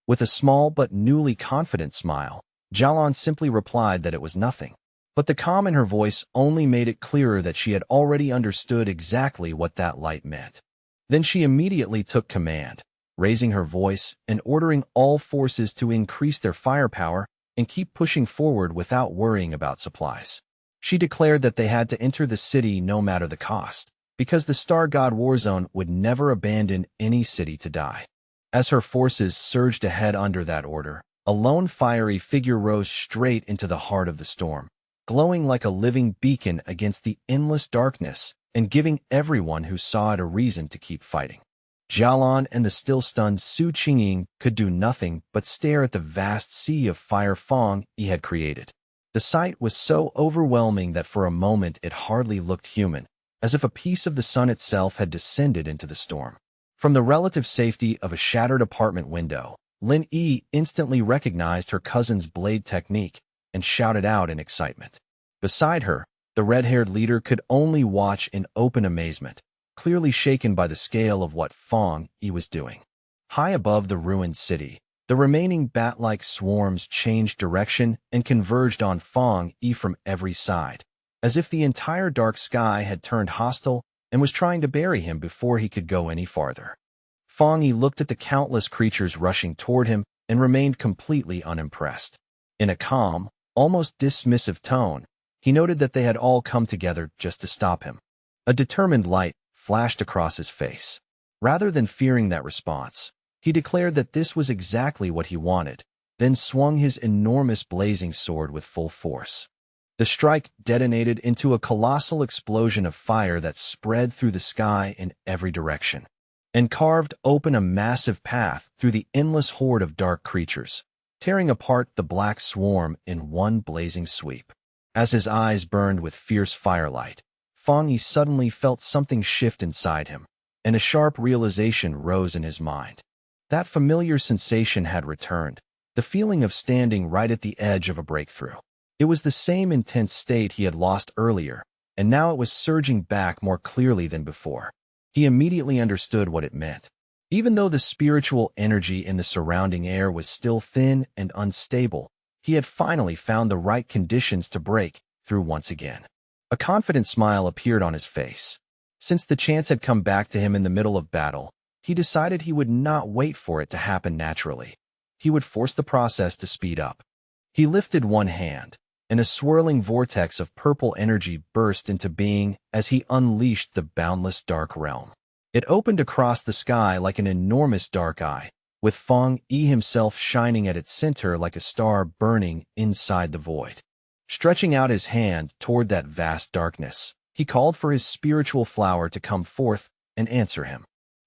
With a small but newly confident smile, Jalan simply replied that it was nothing. But the calm in her voice only made it clearer that she had already understood exactly what that light meant. Then she immediately took command, raising her voice and ordering all forces to increase their firepower and keep pushing forward without worrying about supplies. She declared that they had to enter the city no matter the cost, because the Star God Warzone would never abandon any city to die. As her forces surged ahead under that order, a lone fiery figure rose straight into the heart of the storm, glowing like a living beacon against the endless darkness and giving everyone who saw it a reason to keep fighting. Jalan and the still-stunned Su Qingying could do nothing but stare at the vast sea of fire Fong Yi had created. The sight was so overwhelming that for a moment it hardly looked human, as if a piece of the sun itself had descended into the storm. From the relative safety of a shattered apartment window, Lin Yi instantly recognized her cousin's blade technique and shouted out in excitement. Beside her, the red-haired leader could only watch in open amazement, clearly shaken by the scale of what Fong Yi was doing. High above the ruined city, the remaining bat-like swarms changed direction and converged on Fong Yi from every side, as if the entire dark sky had turned hostile and was trying to bury him before he could go any farther. Fong Yi looked at the countless creatures rushing toward him and remained completely unimpressed. In a calm, almost dismissive tone, he noted that they had all come together just to stop him. A determined light flashed across his face. Rather than fearing that response, he declared that this was exactly what he wanted. then swung his enormous blazing sword with full force. The strike detonated into a colossal explosion of fire that spread through the sky in every direction, and carved open a massive path through the endless horde of dark creatures, tearing apart the black swarm in one blazing sweep. As his eyes burned with fierce firelight, Fang Yi suddenly felt something shift inside him, and a sharp realization rose in his mind. That familiar sensation had returned, the feeling of standing right at the edge of a breakthrough. It was the same intense state he had lost earlier, and now it was surging back more clearly than before. He immediately understood what it meant. Even though the spiritual energy in the surrounding air was still thin and unstable, he had finally found the right conditions to break through once again. A confident smile appeared on his face. Since the chance had come back to him in the middle of battle, he decided he would not wait for it to happen naturally. He would force the process to speed up. He lifted one hand, and a swirling vortex of purple energy burst into being as he unleashed the boundless dark realm. It opened across the sky like an enormous dark eye, with Fang Yi himself shining at its center like a star burning inside the void. Stretching out his hand toward that vast darkness, he called for his spiritual flower to come forth and answer him.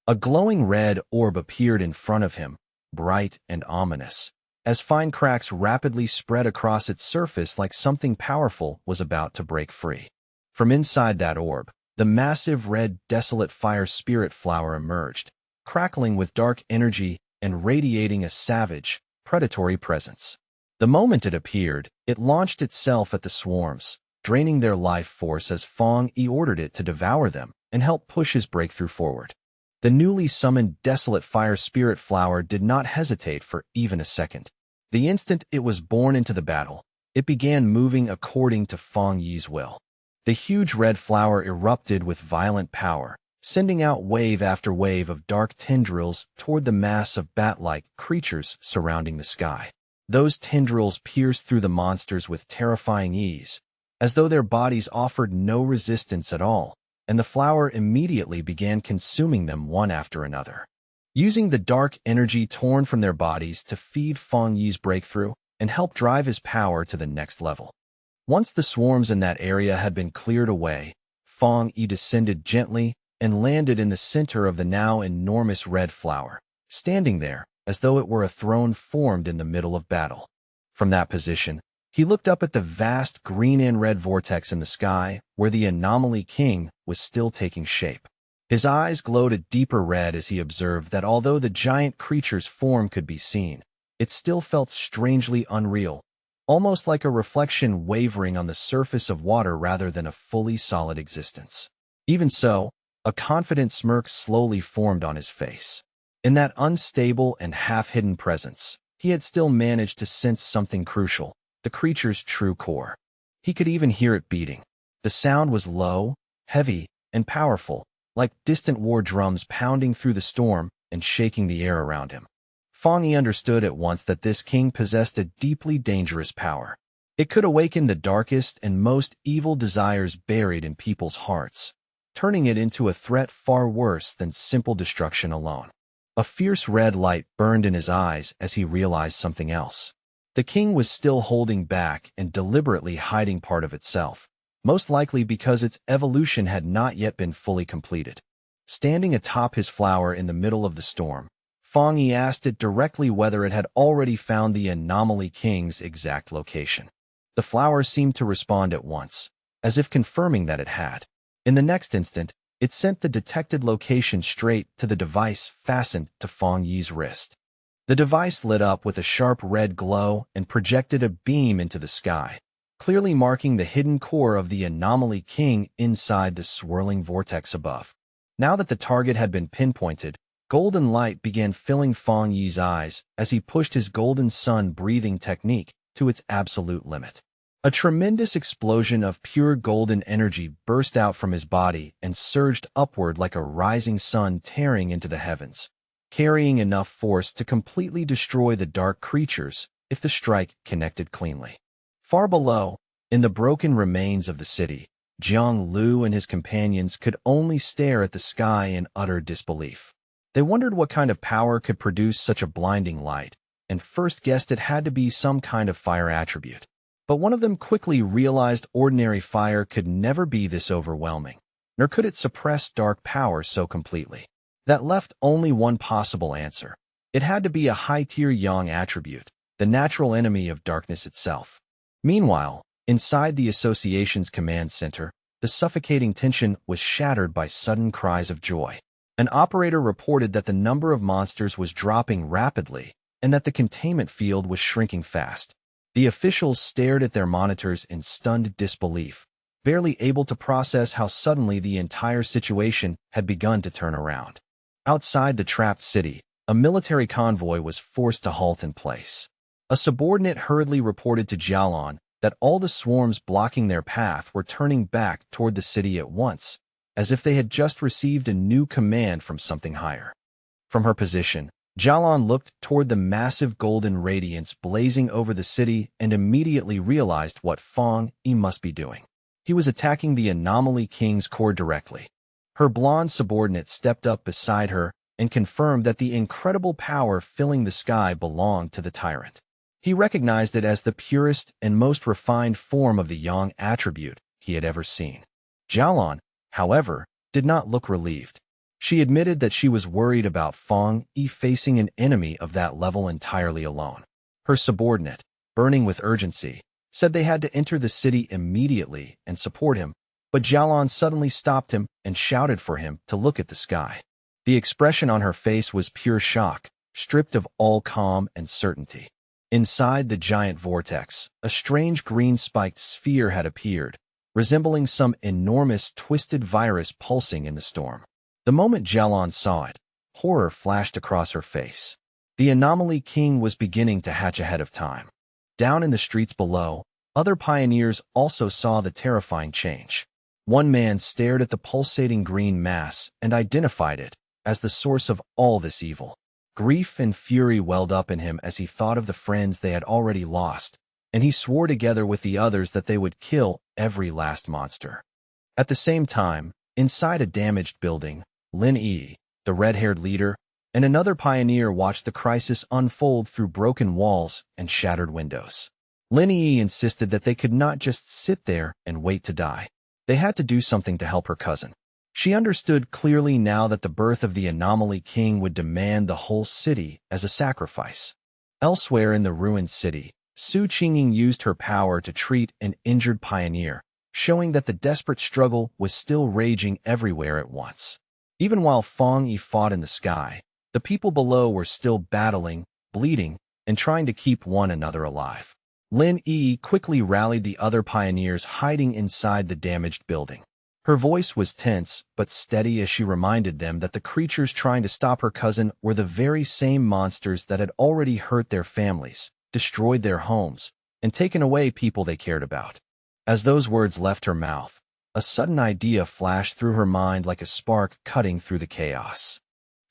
A glowing red orb appeared in front of him, bright and ominous, as fine cracks rapidly spread across its surface like something powerful was about to break free. From inside that orb, the massive red desolate fire spirit flower emerged, crackling with dark energy and radiating a savage, predatory presence. The moment it appeared, it launched itself at the swarms, draining their life force as Fang Yi ordered it to devour them and help push his breakthrough forward. The newly summoned desolate fire spirit flower did not hesitate for even a second. The instant it was born into the battle, it began moving according to Fang Yi's will. The huge red flower erupted with violent power, sending out wave after wave of dark tendrils toward the mass of bat-like creatures surrounding the sky. Those tendrils pierced through the monsters with terrifying ease, as though their bodies offered no resistance at all, and the flower immediately began consuming them one after another, using the dark energy torn from their bodies to feed Fang Yi's breakthrough and help drive his power to the next level. Once the swarms in that area had been cleared away, Fang Yi descended gently and landed in the center of the now enormous red flower, standing there as though it were a throne formed in the middle of battle. From that position, he looked up at the vast green and red vortex in the sky where the Anomaly King was still taking shape. His eyes glowed a deeper red as he observed that although the giant creature's form could be seen, it still felt strangely unreal, almost like a reflection wavering on the surface of water rather than a fully solid existence. Even so, a confident smirk slowly formed on his face. In that unstable and half-hidden presence, he had still managed to sense something crucial, the creature's true core. He could even hear it beating. The sound was low, heavy, and powerful, like distant war drums pounding through the storm and shaking the air around him. Fang Yi understood at once that this king possessed a deeply dangerous power. It could awaken the darkest and most evil desires buried in people's hearts, turning it into a threat far worse than simple destruction alone. A fierce red light burned in his eyes as he realized something else. The king was still holding back and deliberately hiding part of itself, most likely because its evolution had not yet been fully completed. Standing atop his flower in the middle of the storm, Fang Yi asked it directly whether it had already found the Anomaly King's exact location. The flower seemed to respond at once, as if confirming that it had. In the next instant, it sent the detected location straight to the device fastened to Fang Yi's wrist. The device lit up with a sharp red glow and projected a beam into the sky, clearly marking the hidden core of the Anomaly King inside the swirling vortex above. Now that the target had been pinpointed, golden light began filling Fang Yi's eyes as he pushed his golden sun breathing technique to its absolute limit. A tremendous explosion of pure golden energy burst out from his body and surged upward like a rising sun tearing into the heavens, carrying enough force to completely destroy the dark creatures if the strike connected cleanly. Far below, in the broken remains of the city, Jiang Lu and his companions could only stare at the sky in utter disbelief. They wondered what kind of power could produce such a blinding light, and first guessed it had to be some kind of fire attribute. But one of them quickly realized ordinary fire could never be this overwhelming, nor could it suppress dark power so completely. That left only one possible answer. It had to be a high-tier yang attribute, the natural enemy of darkness itself. Meanwhile, inside the association's command center, the suffocating tension was shattered by sudden cries of joy. An operator reported that the number of monsters was dropping rapidly and that the containment field was shrinking fast. The officials stared at their monitors in stunned disbelief, barely able to process how suddenly the entire situation had begun to turn around. Outside the trapped city, a military convoy was forced to halt in place. A subordinate hurriedly reported to Jialan that all the swarms blocking their path were turning back toward the city at once, as if they had just received a new command from something higher. From her position, Jialan looked toward the massive golden radiance blazing over the city and immediately realized what Fong Yi must be doing. He was attacking the Anomaly King's core directly. Her blonde subordinate stepped up beside her and confirmed that the incredible power filling the sky belonged to the tyrant. He recognized it as the purest and most refined form of the yang attribute he had ever seen. Jialan, however, did not look relieved. She admitted that she was worried about Fong Yi facing an enemy of that level entirely alone. Her subordinate, burning with urgency, said they had to enter the city immediately and support him, but Jialan suddenly stopped him and shouted for him to look at the sky. The expression on her face was pure shock, stripped of all calm and certainty. Inside the giant vortex, a strange green-spiked sphere had appeared, resembling some enormous twisted virus pulsing in the storm. The moment Jialan saw it, horror flashed across her face. The Anomaly King was beginning to hatch ahead of time. Down in the streets below, other pioneers also saw the terrifying change. One man stared at the pulsating green mass and identified it as the source of all this evil. Grief and fury welled up in him as he thought of the friends they had already lost, and he swore together with the others that they would kill every last monster. At the same time, inside a damaged building, Lin Yi, the red-haired leader, and another pioneer watched the crisis unfold through broken walls and shattered windows. Lin Yi insisted that they could not just sit there and wait to die. They had to do something to help her cousin. She understood clearly now that the birth of the Anomaly King would demand the whole city as a sacrifice. Elsewhere in the ruined city, Su Qingying used her power to treat an injured pioneer, showing that the desperate struggle was still raging everywhere at once. Even while Fong Yi fought in the sky, the people below were still battling, bleeding, and trying to keep one another alive. Lin Yi quickly rallied the other pioneers hiding inside the damaged building. Her voice was tense but steady as she reminded them that the creatures trying to stop her cousin were the very same monsters that had already hurt their families, destroyed their homes, and taken away people they cared about. As those words left her mouth, a sudden idea flashed through her mind like a spark cutting through the chaos.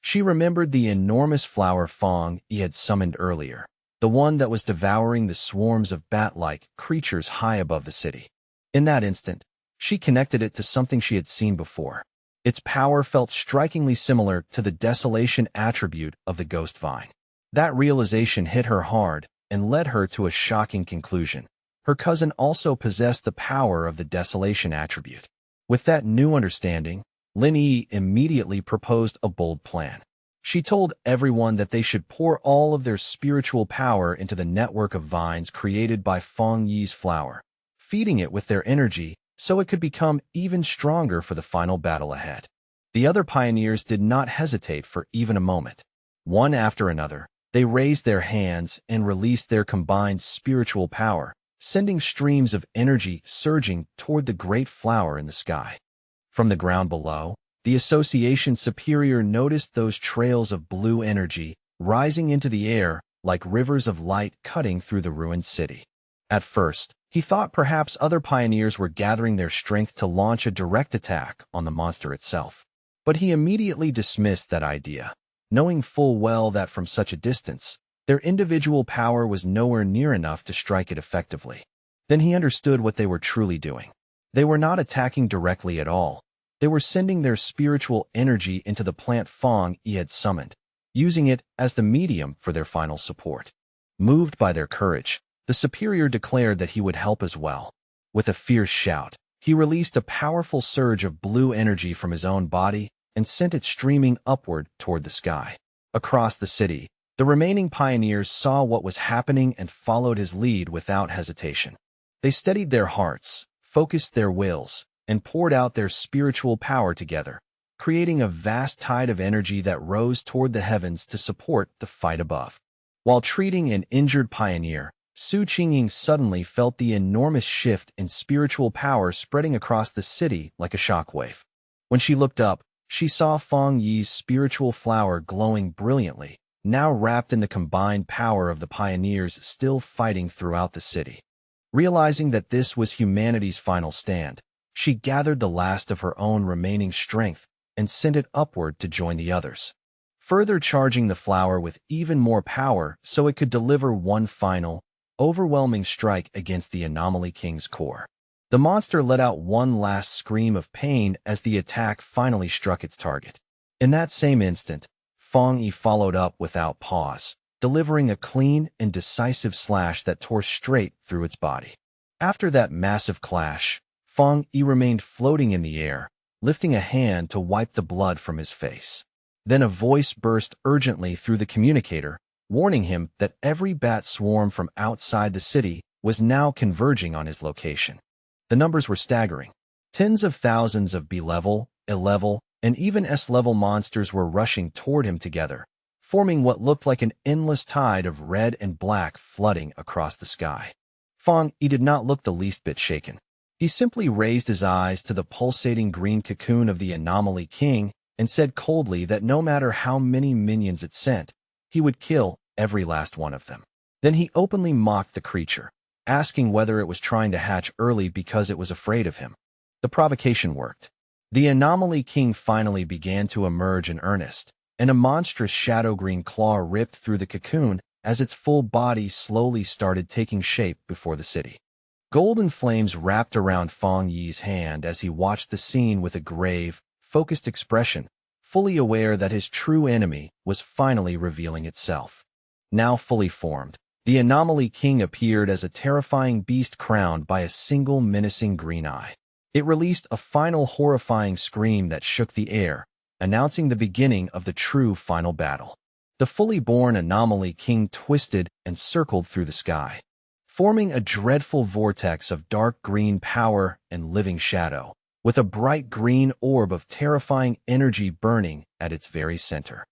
She remembered the enormous flower Fong Yi had summoned earlier, the one that was devouring the swarms of bat-like creatures high above the city. In that instant, she connected it to something she had seen before. Its power felt strikingly similar to the desolation attribute of the ghost vine. That realization hit her hard and led her to a shocking conclusion. Her cousin also possessed the power of the desolation attribute. With that new understanding, Lin Yi immediately proposed a bold plan. She told everyone that they should pour all of their spiritual power into the network of vines created by Fong Yi's flower, feeding it with their energy so it could become even stronger for the final battle ahead. The other pioneers did not hesitate for even a moment. One after another, they raised their hands and released their combined spiritual power, sending streams of energy surging toward the great flower in the sky. From the ground below, the Association Superior noticed those trails of blue energy rising into the air like rivers of light cutting through the ruined city. At first, he thought perhaps other pioneers were gathering their strength to launch a direct attack on the monster itself. But he immediately dismissed that idea, knowing full well that from such a distance, their individual power was nowhere near enough to strike it effectively. Then he understood what they were truly doing. They were not attacking directly at all. They were sending their spiritual energy into the plant Fong Yi had summoned, using it as the medium for their final support. Moved by their courage, the superior declared that he would help as well. With a fierce shout, he released a powerful surge of blue energy from his own body and sent it streaming upward toward the sky. Across the city, the remaining pioneers saw what was happening and followed his lead without hesitation. They steadied their hearts, focused their wills, and poured out their spiritual power together, creating a vast tide of energy that rose toward the heavens to support the fight above. While treating an injured pioneer, Su Qingying suddenly felt the enormous shift in spiritual power spreading across the city like a shockwave. When she looked up, she saw Fang Yi's spiritual flower glowing brilliantly, now wrapped in the combined power of the pioneers still fighting throughout the city. Realizing that this was humanity's final stand, she gathered the last of her own remaining strength and sent it upward to join the others, further charging the flower with even more power so it could deliver one final, overwhelming strike against the Anomaly King's core. The monster let out one last scream of pain as the attack finally struck its target. In that same instant, Fang Yi followed up without pause, delivering a clean and decisive slash that tore straight through its body. After that massive clash, Fang Yi remained floating in the air, lifting a hand to wipe the blood from his face. Then a voice burst urgently through the communicator, warning him that every bat swarm from outside the city was now converging on his location. The numbers were staggering. Tens of thousands of B-level, A-level, and even S-level monsters were rushing toward him together, forming what looked like an endless tide of red and black flooding across the sky. Fang Yi did not look the least bit shaken. He simply raised his eyes to the pulsating green cocoon of the Anomaly King and said coldly that no matter how many minions it sent, he would kill every last one of them. Then he openly mocked the creature, asking whether it was trying to hatch early because it was afraid of him. The provocation worked. The Anomaly King finally began to emerge in earnest, and a monstrous shadow-green claw ripped through the cocoon as its full body slowly started taking shape before the city. Golden flames wrapped around Fang Yi's hand as he watched the scene with a grave, focused expression, fully aware that his true enemy was finally revealing itself. Now fully formed, the Anomaly King appeared as a terrifying beast crowned by a single menacing green eye. It released a final horrifying scream that shook the air, announcing the beginning of the true final battle. The fully born Anomaly King twisted and circled through the sky, forming a dreadful vortex of dark green power and living shadow, with a bright green orb of terrifying energy burning at its very center.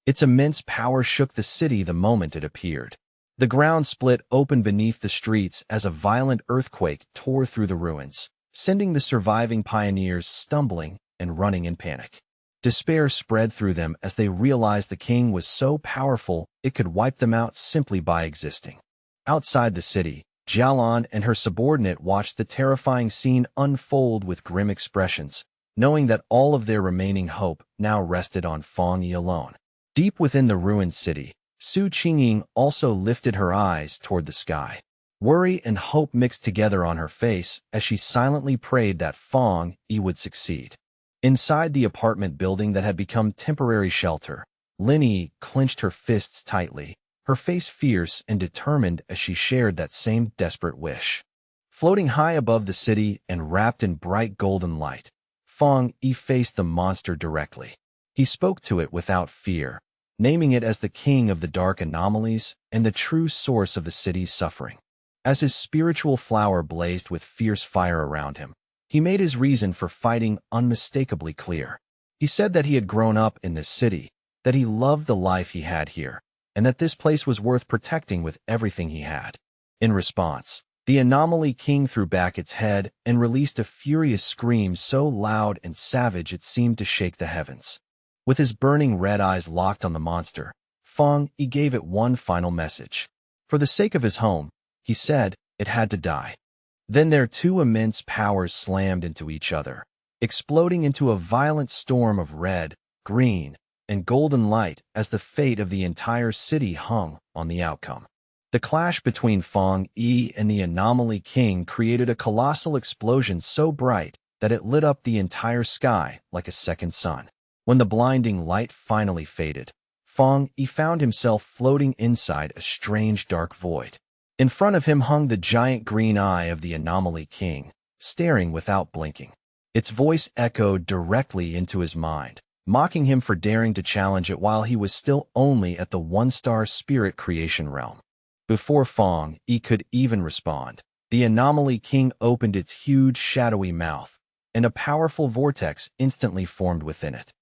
Its immense power shook the city the moment it appeared. The ground split open beneath the streets as a violent earthquake tore through the ruins, sending the surviving pioneers stumbling and running in panic. Despair spread through them as they realized the king was so powerful it could wipe them out simply by existing. Outside the city, Jialan and her subordinate watched the terrifying scene unfold with grim expressions, knowing that all of their remaining hope now rested on Fang Yi alone. Deep within the ruined city, Su Qingying also lifted her eyes toward the sky. Worry and hope mixed together on her face as she silently prayed that Fang Yi would succeed. Inside the apartment building that had become temporary shelter, Lin Yi clenched her fists tightly, her face fierce and determined as she shared that same desperate wish. Floating high above the city and wrapped in bright golden light, Fang Yi faced the monster directly. He spoke to it without fear, naming it as the king of the dark anomalies and the true source of the city's suffering. As his spiritual flower blazed with fierce fire around him, he made his reason for fighting unmistakably clear. He said that he had grown up in this city, that he loved the life he had here, and that this place was worth protecting with everything he had. In response, the Anomaly King threw back its head and released a furious scream so loud and savage it seemed to shake the heavens. With his burning red eyes locked on the monster, Fang Yi gave it one final message. For the sake of his home, he said, it had to die. Then their two immense powers slammed into each other, exploding into a violent storm of red, green, and golden light as the fate of the entire city hung on the outcome. The clash between Fang Yi and the Anomaly King created a colossal explosion so bright that it lit up the entire sky like a second sun. When the blinding light finally faded, Fong Yi found himself floating inside a strange dark void. In front of him hung the giant green eye of the Anomaly King, staring without blinking. Its voice echoed directly into his mind, mocking him for daring to challenge it while he was still only at the one-star spirit creation realm. Before Fong Yi could even respond, the Anomaly King opened its huge shadowy mouth, and a powerful vortex instantly formed within it.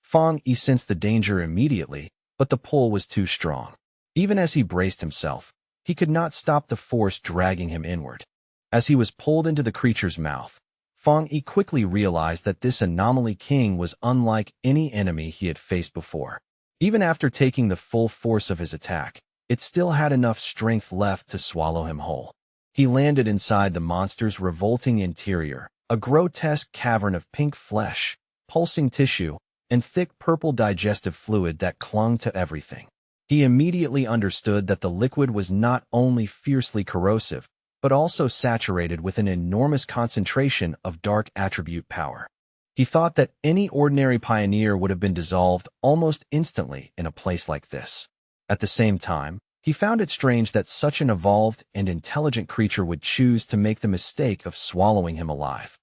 Fong Yi sensed the danger immediately, but the pull was too strong. Even as he braced himself, he could not stop the force dragging him inward. As he was pulled into the creature's mouth, Fong Yi quickly realized that this Anomaly King was unlike any enemy he had faced before. Even after taking the full force of his attack, it still had enough strength left to swallow him whole. He landed inside the monster's revolting interior, a grotesque cavern of pink flesh, pulsing tissue, and thick purple digestive fluid that clung to everything. He immediately understood that the liquid was not only fiercely corrosive, but also saturated with an enormous concentration of dark attribute power. He thought that any ordinary pioneer would have been dissolved almost instantly in a place like this. At the same time, he found it strange that such an evolved and intelligent creature would choose to make the mistake of swallowing him alive.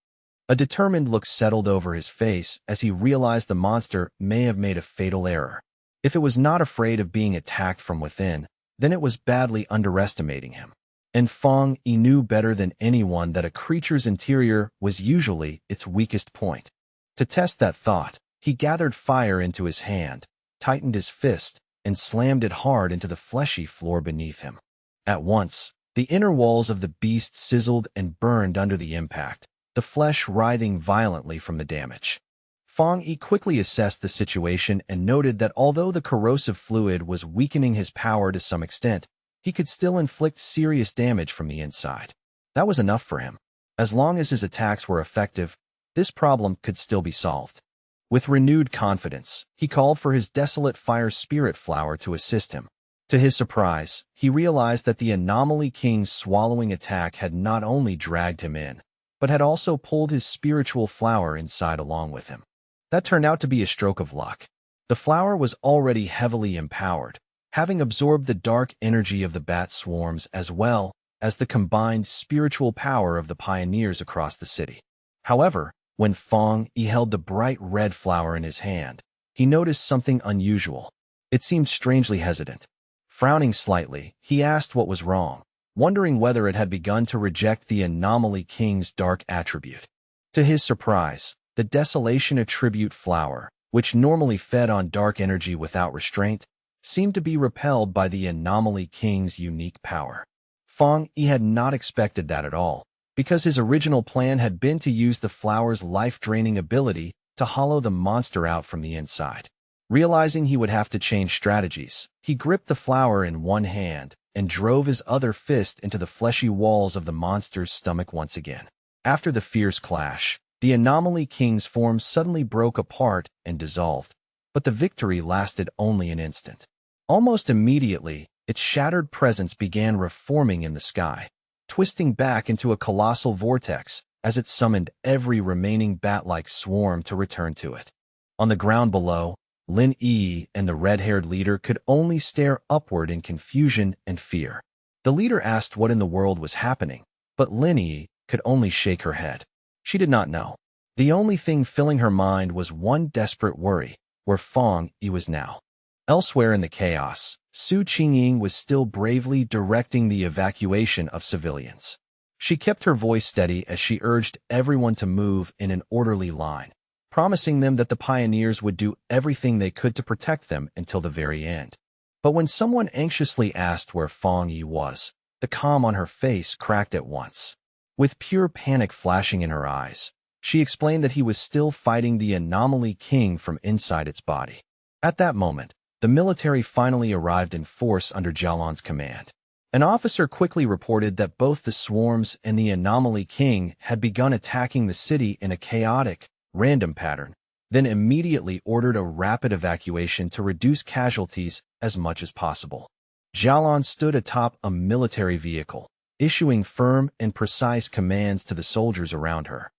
A determined look settled over his face as he realized the monster may have made a fatal error. If it was not afraid of being attacked from within, then it was badly underestimating him. And Fong Yi knew better than anyone that a creature's interior was usually its weakest point. To test that thought, he gathered fire into his hand, tightened his fist, and slammed it hard into the fleshy floor beneath him. At once, the inner walls of the beast sizzled and burned under the impact, the flesh writhing violently from the damage. Fong Yi quickly assessed the situation and noted that although the corrosive fluid was weakening his power to some extent, he could still inflict serious damage from the inside. That was enough for him. As long as his attacks were effective, this problem could still be solved. With renewed confidence, he called for his desolate fire spirit flower to assist him. To his surprise, he realized that the Anomaly King's swallowing attack had not only dragged him in, but had also pulled his spiritual flower inside along with him. That turned out to be a stroke of luck. The flower was already heavily empowered, having absorbed the dark energy of the bat swarms as well as the combined spiritual power of the pioneers across the city. However, when Fong Yi held the bright red flower in his hand, he noticed something unusual. It seemed strangely hesitant. Frowning slightly, he asked what was wrong, wondering whether it had begun to reject the Anomaly King's dark attribute. To his surprise, the Desolation attribute flower, which normally fed on dark energy without restraint, seemed to be repelled by the Anomaly King's unique power. Fong Yi had not expected that at all, because his original plan had been to use the flower's life-draining ability to hollow the monster out from the inside. Realizing he would have to change strategies, he gripped the flower in one hand and drove his other fist into the fleshy walls of the monster's stomach once again. After the fierce clash, the Anomaly King's form suddenly broke apart and dissolved, but the victory lasted only an instant. Almost immediately, its shattered presence began reforming in the sky, twisting back into a colossal vortex as it summoned every remaining bat-like swarm to return to it. On the ground below, Lin Yi and the red-haired leader could only stare upward in confusion and fear. The leader asked what in the world was happening, but Lin Yi could only shake her head. She did not know. The only thing filling her mind was one desperate worry, where Fong Yi was now. Elsewhere in the chaos, Su Qingying was still bravely directing the evacuation of civilians. She kept her voice steady as she urged everyone to move in an orderly line, promising them that the pioneers would do everything they could to protect them until the very end. But when someone anxiously asked where Fong Yi was, the calm on her face cracked at once. With pure panic flashing in her eyes, she explained that he was still fighting the Anomaly King from inside its body. At that moment, the military finally arrived in force under Jialan's command. An officer quickly reported that both the swarms and the Anomaly King had begun attacking the city in a chaotic, random pattern, then immediately ordered a rapid evacuation to reduce casualties as much as possible. Jialan stood atop a military vehicle, issuing firm and precise commands to the soldiers around her.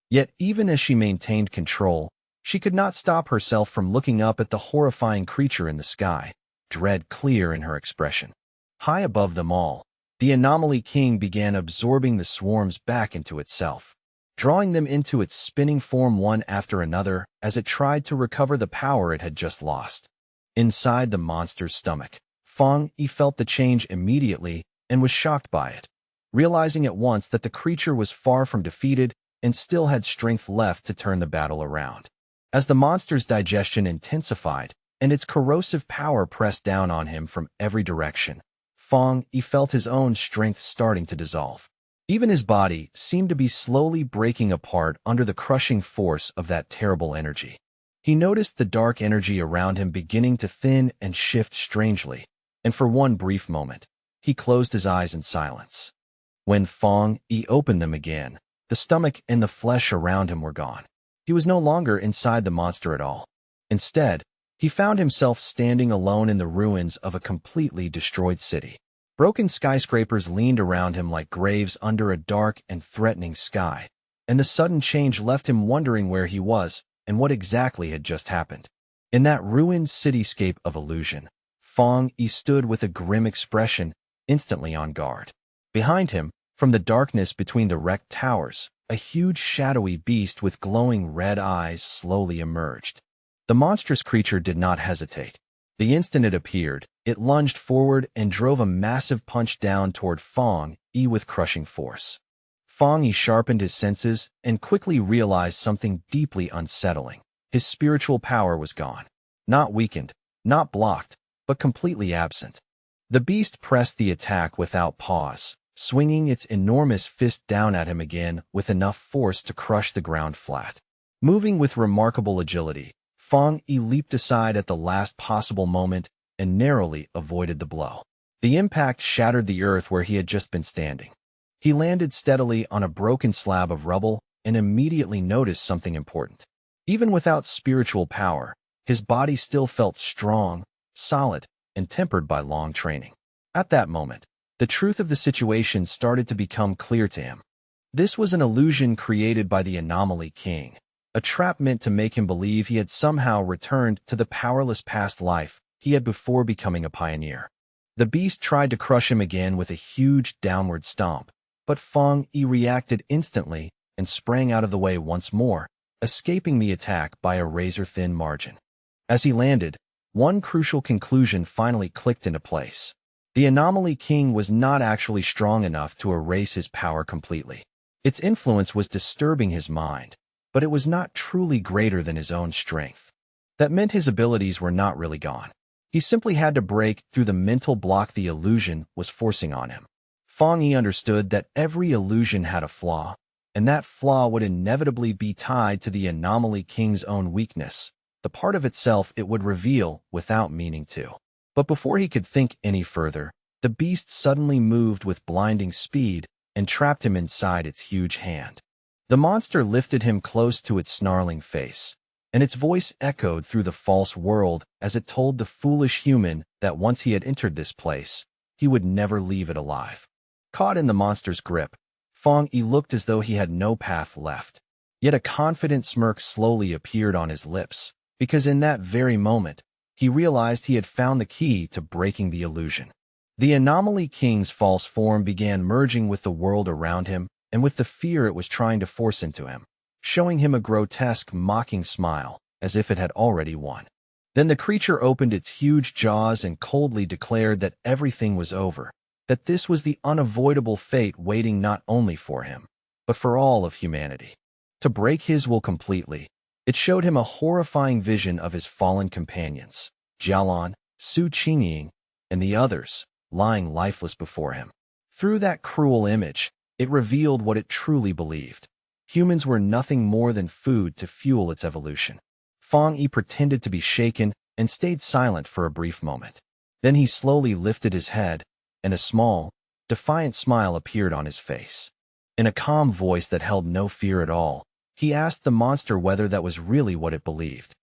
Yet even as she maintained control, She could not stop herself from looking up at the horrifying creature in the sky, dread clear in her expression. High above them all, the anomaly king began absorbing the swarms back into itself, drawing them into its spinning form one after another as it tried to recover the power it had just lost. Inside the monster's stomach, Fang Yi felt the change immediately and was shocked by it, realizing at once that the creature was far from defeated and still had strength left to turn the battle around. As the monster's digestion intensified and its corrosive power pressed down on him from every direction, Fang Yi felt his own strength starting to dissolve. Even his body seemed to be slowly breaking apart under the crushing force of that terrible energy. He noticed the dark energy around him beginning to thin and shift strangely, and for one brief moment, he closed his eyes in silence. When Fang Yi opened them again, the stomach and the flesh around him were gone. He was no longer inside the monster at all. Instead, he found himself standing alone in the ruins of a completely destroyed city. Broken skyscrapers leaned around him like graves under a dark and threatening sky, and the sudden change left him wondering where he was and what exactly had just happened. In that ruined cityscape of illusion, Fang Yi stood with a grim expression, instantly on guard. Behind him, from the darkness between the wrecked towers, a huge shadowy beast with glowing red eyes slowly emerged. The monstrous creature did not hesitate. The instant it appeared, it lunged forward and drove a massive punch down toward Fang Yi with crushing force. Fang Yi sharpened his senses and quickly realized something deeply unsettling. His spiritual power was gone. Not weakened, not blocked, but completely absent. The beast pressed the attack without pause, swinging its enormous fist down at him again with enough force to crush the ground flat. Moving with remarkable agility, Fang Yi leaped aside at the last possible moment and narrowly avoided the blow. The impact shattered the earth where he had just been standing. He landed steadily on a broken slab of rubble and immediately noticed something important. Even without spiritual power, his body still felt strong, solid, and tempered by long training. At that moment, the truth of the situation started to become clear to him. This was an illusion created by the Anomaly King, a trap meant to make him believe he had somehow returned to the powerless past life he had before becoming a pioneer. The beast tried to crush him again with a huge downward stomp, but Fang Yi reacted instantly and sprang out of the way once more, escaping the attack by a razor-thin margin. As he landed, one crucial conclusion finally clicked into place. The Anomaly King was not actually strong enough to erase his power completely. Its influence was disturbing his mind, but it was not truly greater than his own strength. That meant his abilities were not really gone. He simply had to break through the mental block the illusion was forcing on him. Fang Yi understood that every illusion had a flaw, and that flaw would inevitably be tied to the Anomaly King's own weakness, the part of itself it would reveal without meaning to. But before he could think any further, the beast suddenly moved with blinding speed and trapped him inside its huge hand. The monster lifted him close to its snarling face, and its voice echoed through the false world as it told the foolish human that once he had entered this place, he would never leave it alive. Caught in the monster's grip, Fang Yi looked as though he had no path left. Yet a confident smirk slowly appeared on his lips, because in that very moment, he realized he had found the key to breaking the illusion. The Anomaly King's false form began merging with the world around him and with the fear it was trying to force into him, showing him a grotesque, mocking smile, as if it had already won. Then the creature opened its huge jaws and coldly declared that everything was over, that this was the unavoidable fate waiting not only for him, but for all of humanity. To break his will completely, it showed him a horrifying vision of his fallen companions, Jialan, Su Qingying, and the others, lying lifeless before him. Through that cruel image, it revealed what it truly believed. Humans were nothing more than food to fuel its evolution. Fang Yi pretended to be shaken and stayed silent for a brief moment. Then he slowly lifted his head, and a small, defiant smile appeared on his face. In a calm voice that held no fear at all, he asked the monster whether that was really what it believed.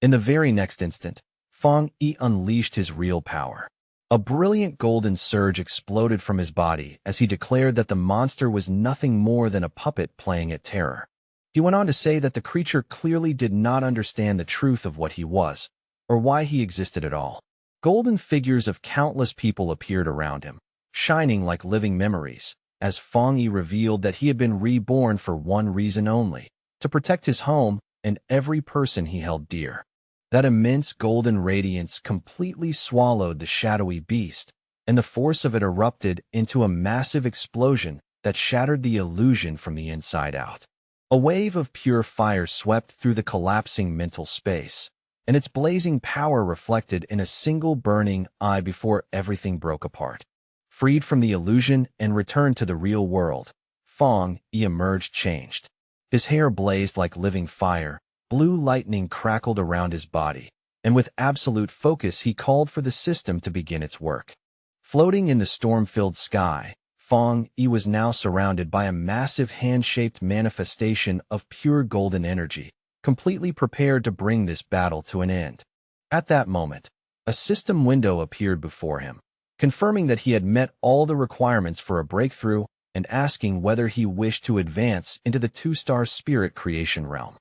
In the very next instant, Fang Yi unleashed his real power. A brilliant golden surge exploded from his body as he declared that the monster was nothing more than a puppet playing at terror. He went on to say that the creature clearly did not understand the truth of what he was, or why he existed at all. Golden figures of countless people appeared around him, shining like living memories, as Fong Yi revealed that he had been reborn for one reason only, to protect his home and every person he held dear. That immense golden radiance completely swallowed the shadowy beast, and the force of it erupted into a massive explosion that shattered the illusion from the inside out. A wave of pure fire swept through the collapsing mental space, and its blazing power reflected in a single burning eye before everything broke apart. Freed from the illusion and returned to the real world, Fong Yi emerged changed. His hair blazed like living fire, blue lightning crackled around his body, and with absolute focus he called for the system to begin its work. Floating in the storm-filled sky, Fong Yi was now surrounded by a massive hand-shaped manifestation of pure golden energy, completely prepared to bring this battle to an end. At that moment, a system window appeared before him, confirming that he had met all the requirements for a breakthrough and asking whether he wished to advance into the two-star spirit creation realm.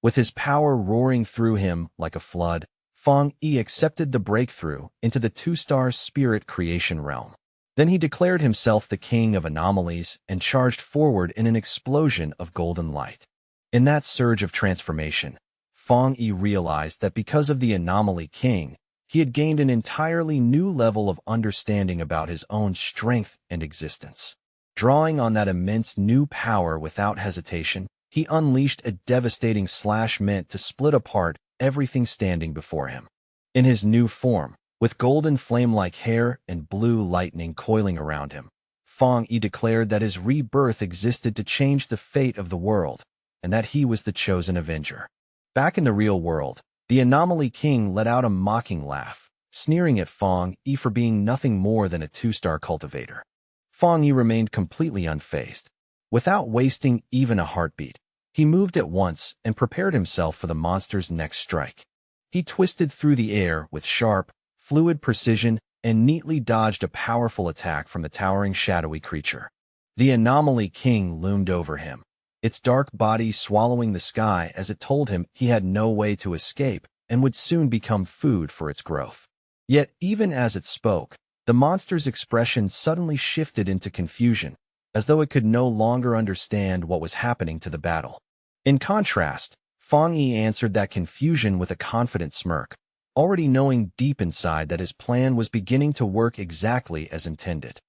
With his power roaring through him like a flood, Fong Yi accepted the breakthrough into the two-star spirit creation realm. Then he declared himself the king of anomalies and charged forward in an explosion of golden light. In that surge of transformation, Fong Yi realized that because of the anomaly king, he had gained an entirely new level of understanding about his own strength and existence. Drawing on that immense new power without hesitation, he unleashed a devastating slash meant to split apart everything standing before him. In his new form, with golden flame-like hair and blue lightning coiling around him, Fong Yi declared that his rebirth existed to change the fate of the world, and that he was the chosen avenger. Back in the real world, the Anomaly King let out a mocking laugh, sneering at Fong Yi for being nothing more than a two-star cultivator. Fong Yi remained completely unfazed. Without wasting even a heartbeat, he moved at once and prepared himself for the monster's next strike. He twisted through the air with sharp, fluid precision and neatly dodged a powerful attack from the towering shadowy creature. The Anomaly King loomed over him, its dark body swallowing the sky as it told him he had no way to escape and would soon become food for its growth. Yet even as it spoke, the monster's expression suddenly shifted into confusion, as though it could no longer understand what was happening to the battle. In contrast, Fong Yi answered that confusion with a confident smirk, already knowing deep inside that his plan was beginning to work exactly as intended.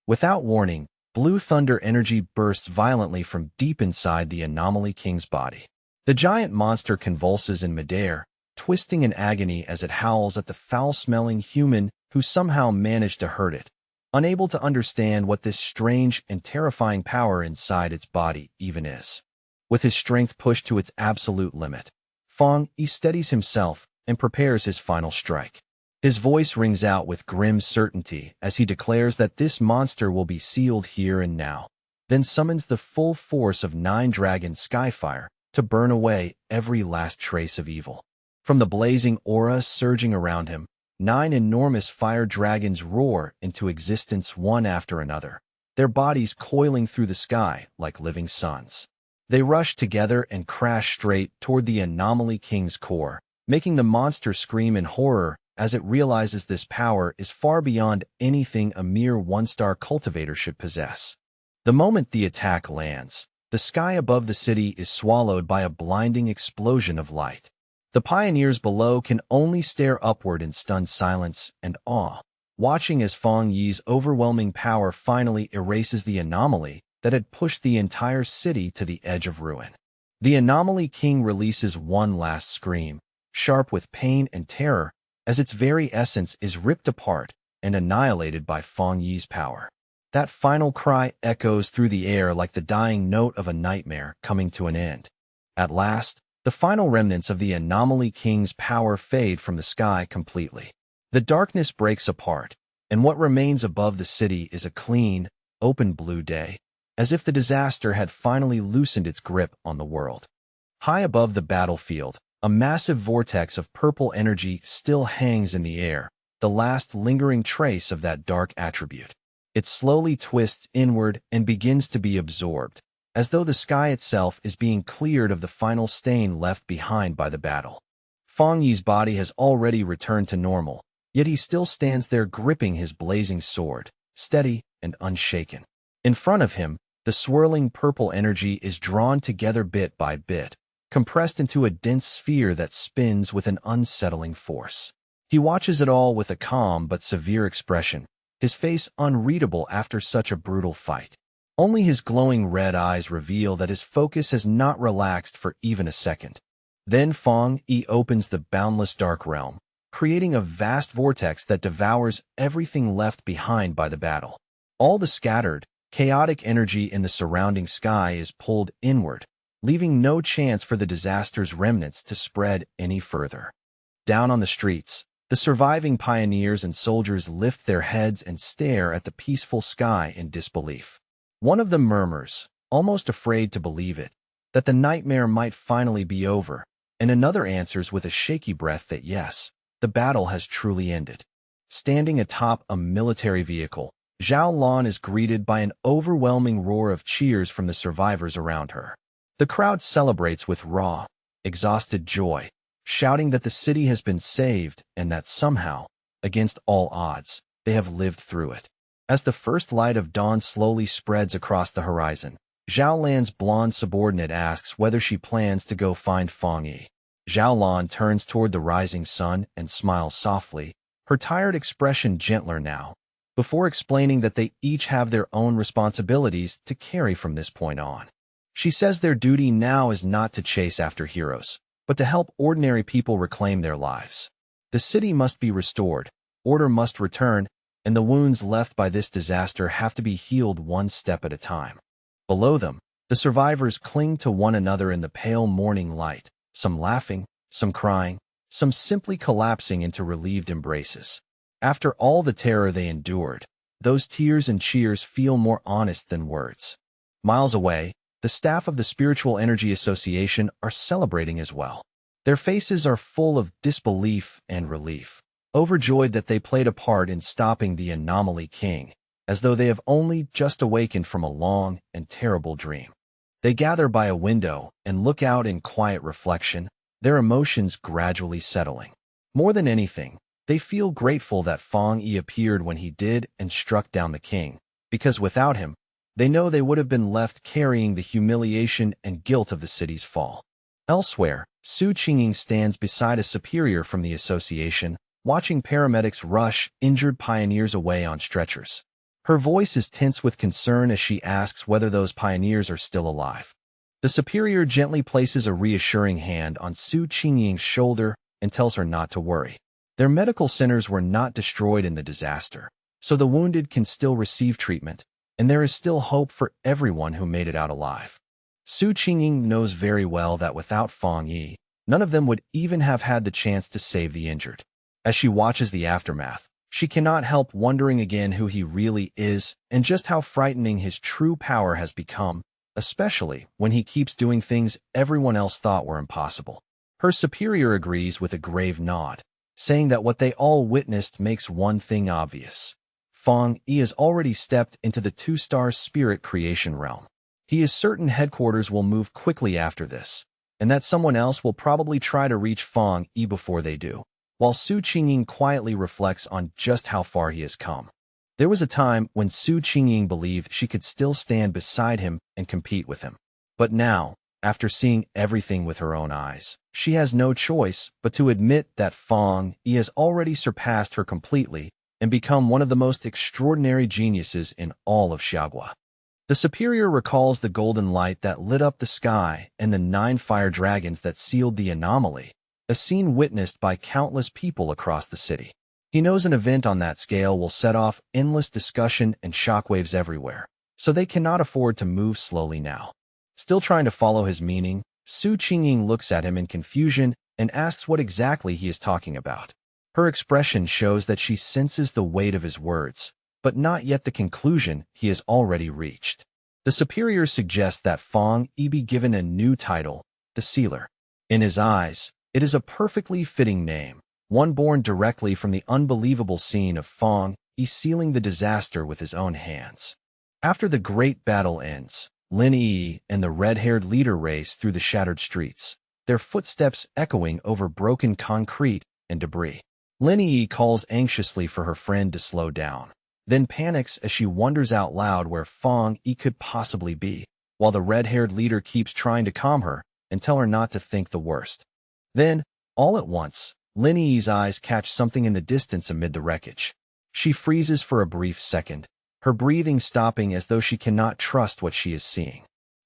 Without warning, blue thunder energy bursts violently from deep inside the Anomaly King's body. The giant monster convulses in midair, twisting in agony as it howls at the foul-smelling human who somehow managed to hurt it, unable to understand what this strange and terrifying power inside its body even is. With his strength pushed to its absolute limit, Fong Yi steadies himself and prepares his final strike. His voice rings out with grim certainty as he declares that this monster will be sealed here and now, then summons the full force of 9 dragon skyfire to burn away every last trace of evil. From the blazing aura surging around him, 9 enormous fire dragons roar into existence one after another, their bodies coiling through the sky like living suns. They rush together and crash straight toward the Anomaly King's core, making the monster scream in horror as it realizes this power is far beyond anything a mere one-star cultivator should possess. The moment the attack lands, the sky above the city is swallowed by a blinding explosion of light. The pioneers below can only stare upward in stunned silence and awe, watching as Fong Yi's overwhelming power finally erases the anomaly that had pushed the entire city to the edge of ruin. The Anomaly King releases one last scream, sharp with pain and terror, as its very essence is ripped apart and annihilated by Fong Yi's power. That final cry echoes through the air like the dying note of a nightmare coming to an end. At last, the final remnants of the Anomaly King's power fade from the sky completely. The darkness breaks apart, and what remains above the city is a clean, open blue day, as if the disaster had finally loosened its grip on the world. High above the battlefield, a massive vortex of purple energy still hangs in the air, the last lingering trace of that dark attribute. It slowly twists inward and begins to be absorbed, as though the sky itself is being cleared of the final stain left behind by the battle. Fang Yi's body has already returned to normal, yet he still stands there gripping his blazing sword, steady and unshaken. In front of him, the swirling purple energy is drawn together bit by bit, compressed into a dense sphere that spins with an unsettling force. He watches it all with a calm but severe expression, his face unreadable after such a brutal fight. Only his glowing red eyes reveal that his focus has not relaxed for even a second. Then Fang Yi opens the boundless dark realm, creating a vast vortex that devours everything left behind by the battle. All the scattered, chaotic energy in the surrounding sky is pulled inward, leaving no chance for the disaster's remnants to spread any further. Down on the streets, the surviving pioneers and soldiers lift their heads and stare at the peaceful sky in disbelief. One of them murmurs, almost afraid to believe it, that the nightmare might finally be over, and another answers with a shaky breath that yes, the battle has truly ended. Standing atop a military vehicle, Zhao Lan is greeted by an overwhelming roar of cheers from the survivors around her. The crowd celebrates with raw, exhausted joy, shouting that the city has been saved and that somehow, against all odds, they have lived through it. As the first light of dawn slowly spreads across the horizon, Zhao Lan's blonde subordinate asks whether she plans to go find Fang Yi. Zhao Lan turns toward the rising sun and smiles softly, her tired expression gentler now, before explaining that they each have their own responsibilities to carry from this point on. She says their duty now is not to chase after heroes, but to help ordinary people reclaim their lives. The city must be restored, order must return, and the wounds left by this disaster have to be healed one step at a time. Below them, the survivors cling to one another in the pale morning light, some laughing, some crying, some simply collapsing into relieved embraces. After all the terror they endured, those tears and cheers feel more honest than words. Miles away, the staff of the Spiritual Energy Association are celebrating as well. Their faces are full of disbelief and relief, overjoyed that they played a part in stopping the Anomaly King, as though they have only just awakened from a long and terrible dream. They gather by a window and look out in quiet reflection, their emotions gradually settling. More than anything, they feel grateful that Fang Yi appeared when he did and struck down the king, because without him, they know they would have been left carrying the humiliation and guilt of the city's fall. Elsewhere, Su Qingying stands beside a superior from the association, watching paramedics rush injured pioneers away on stretchers. Her voice is tense with concern as she asks whether those pioneers are still alive. The superior gently places a reassuring hand on Su Qingying's shoulder and tells her not to worry. Their medical centers were not destroyed in the disaster, so the wounded can still receive treatment, and there is still hope for everyone who made it out alive. Su Qingying knows very well that without Fang Yi, none of them would even have had the chance to save the injured. As she watches the aftermath, she cannot help wondering again who he really is and just how frightening his true power has become, especially when he keeps doing things everyone else thought were impossible. Her superior agrees with a grave nod, saying that what they all witnessed makes one thing obvious. Fang Yi has already stepped into the two-star spirit creation realm. He is certain headquarters will move quickly after this, and that someone else will probably try to reach Fang Yi before they do, while Su Qingying quietly reflects on just how far he has come. There was a time when Su Qingying believed she could still stand beside him and compete with him. But now, after seeing everything with her own eyes, she has no choice but to admit that Fang Yi has already surpassed her completely and become one of the most extraordinary geniuses in all of Xiagua. The superior recalls the golden light that lit up the sky and the 9 fire dragons that sealed the anomaly, a scene witnessed by countless people across the city. He knows an event on that scale will set off endless discussion and shockwaves everywhere, so they cannot afford to move slowly now. Still trying to follow his meaning, Su Qingying looks at him in confusion and asks what exactly he is talking about. Her expression shows that she senses the weight of his words, but not yet the conclusion he has already reached. The superior suggests that Fang Yi be given a new title, the Sealer. In his eyes, it is a perfectly fitting name, one born directly from the unbelievable scene of Fang Yi sealing the disaster with his own hands. After the great battle ends, Lin Yi and the red-haired leader race through the shattered streets, their footsteps echoing over broken concrete and debris. Lin Yi calls anxiously for her friend to slow down, then panics as she wonders out loud where Fong Yi could possibly be, while the red-haired leader keeps trying to calm her and tell her not to think the worst. Then, all at once, Lin Yi's eyes catch something in the distance amid the wreckage. She freezes for a brief second, her breathing stopping as though she cannot trust what she is seeing.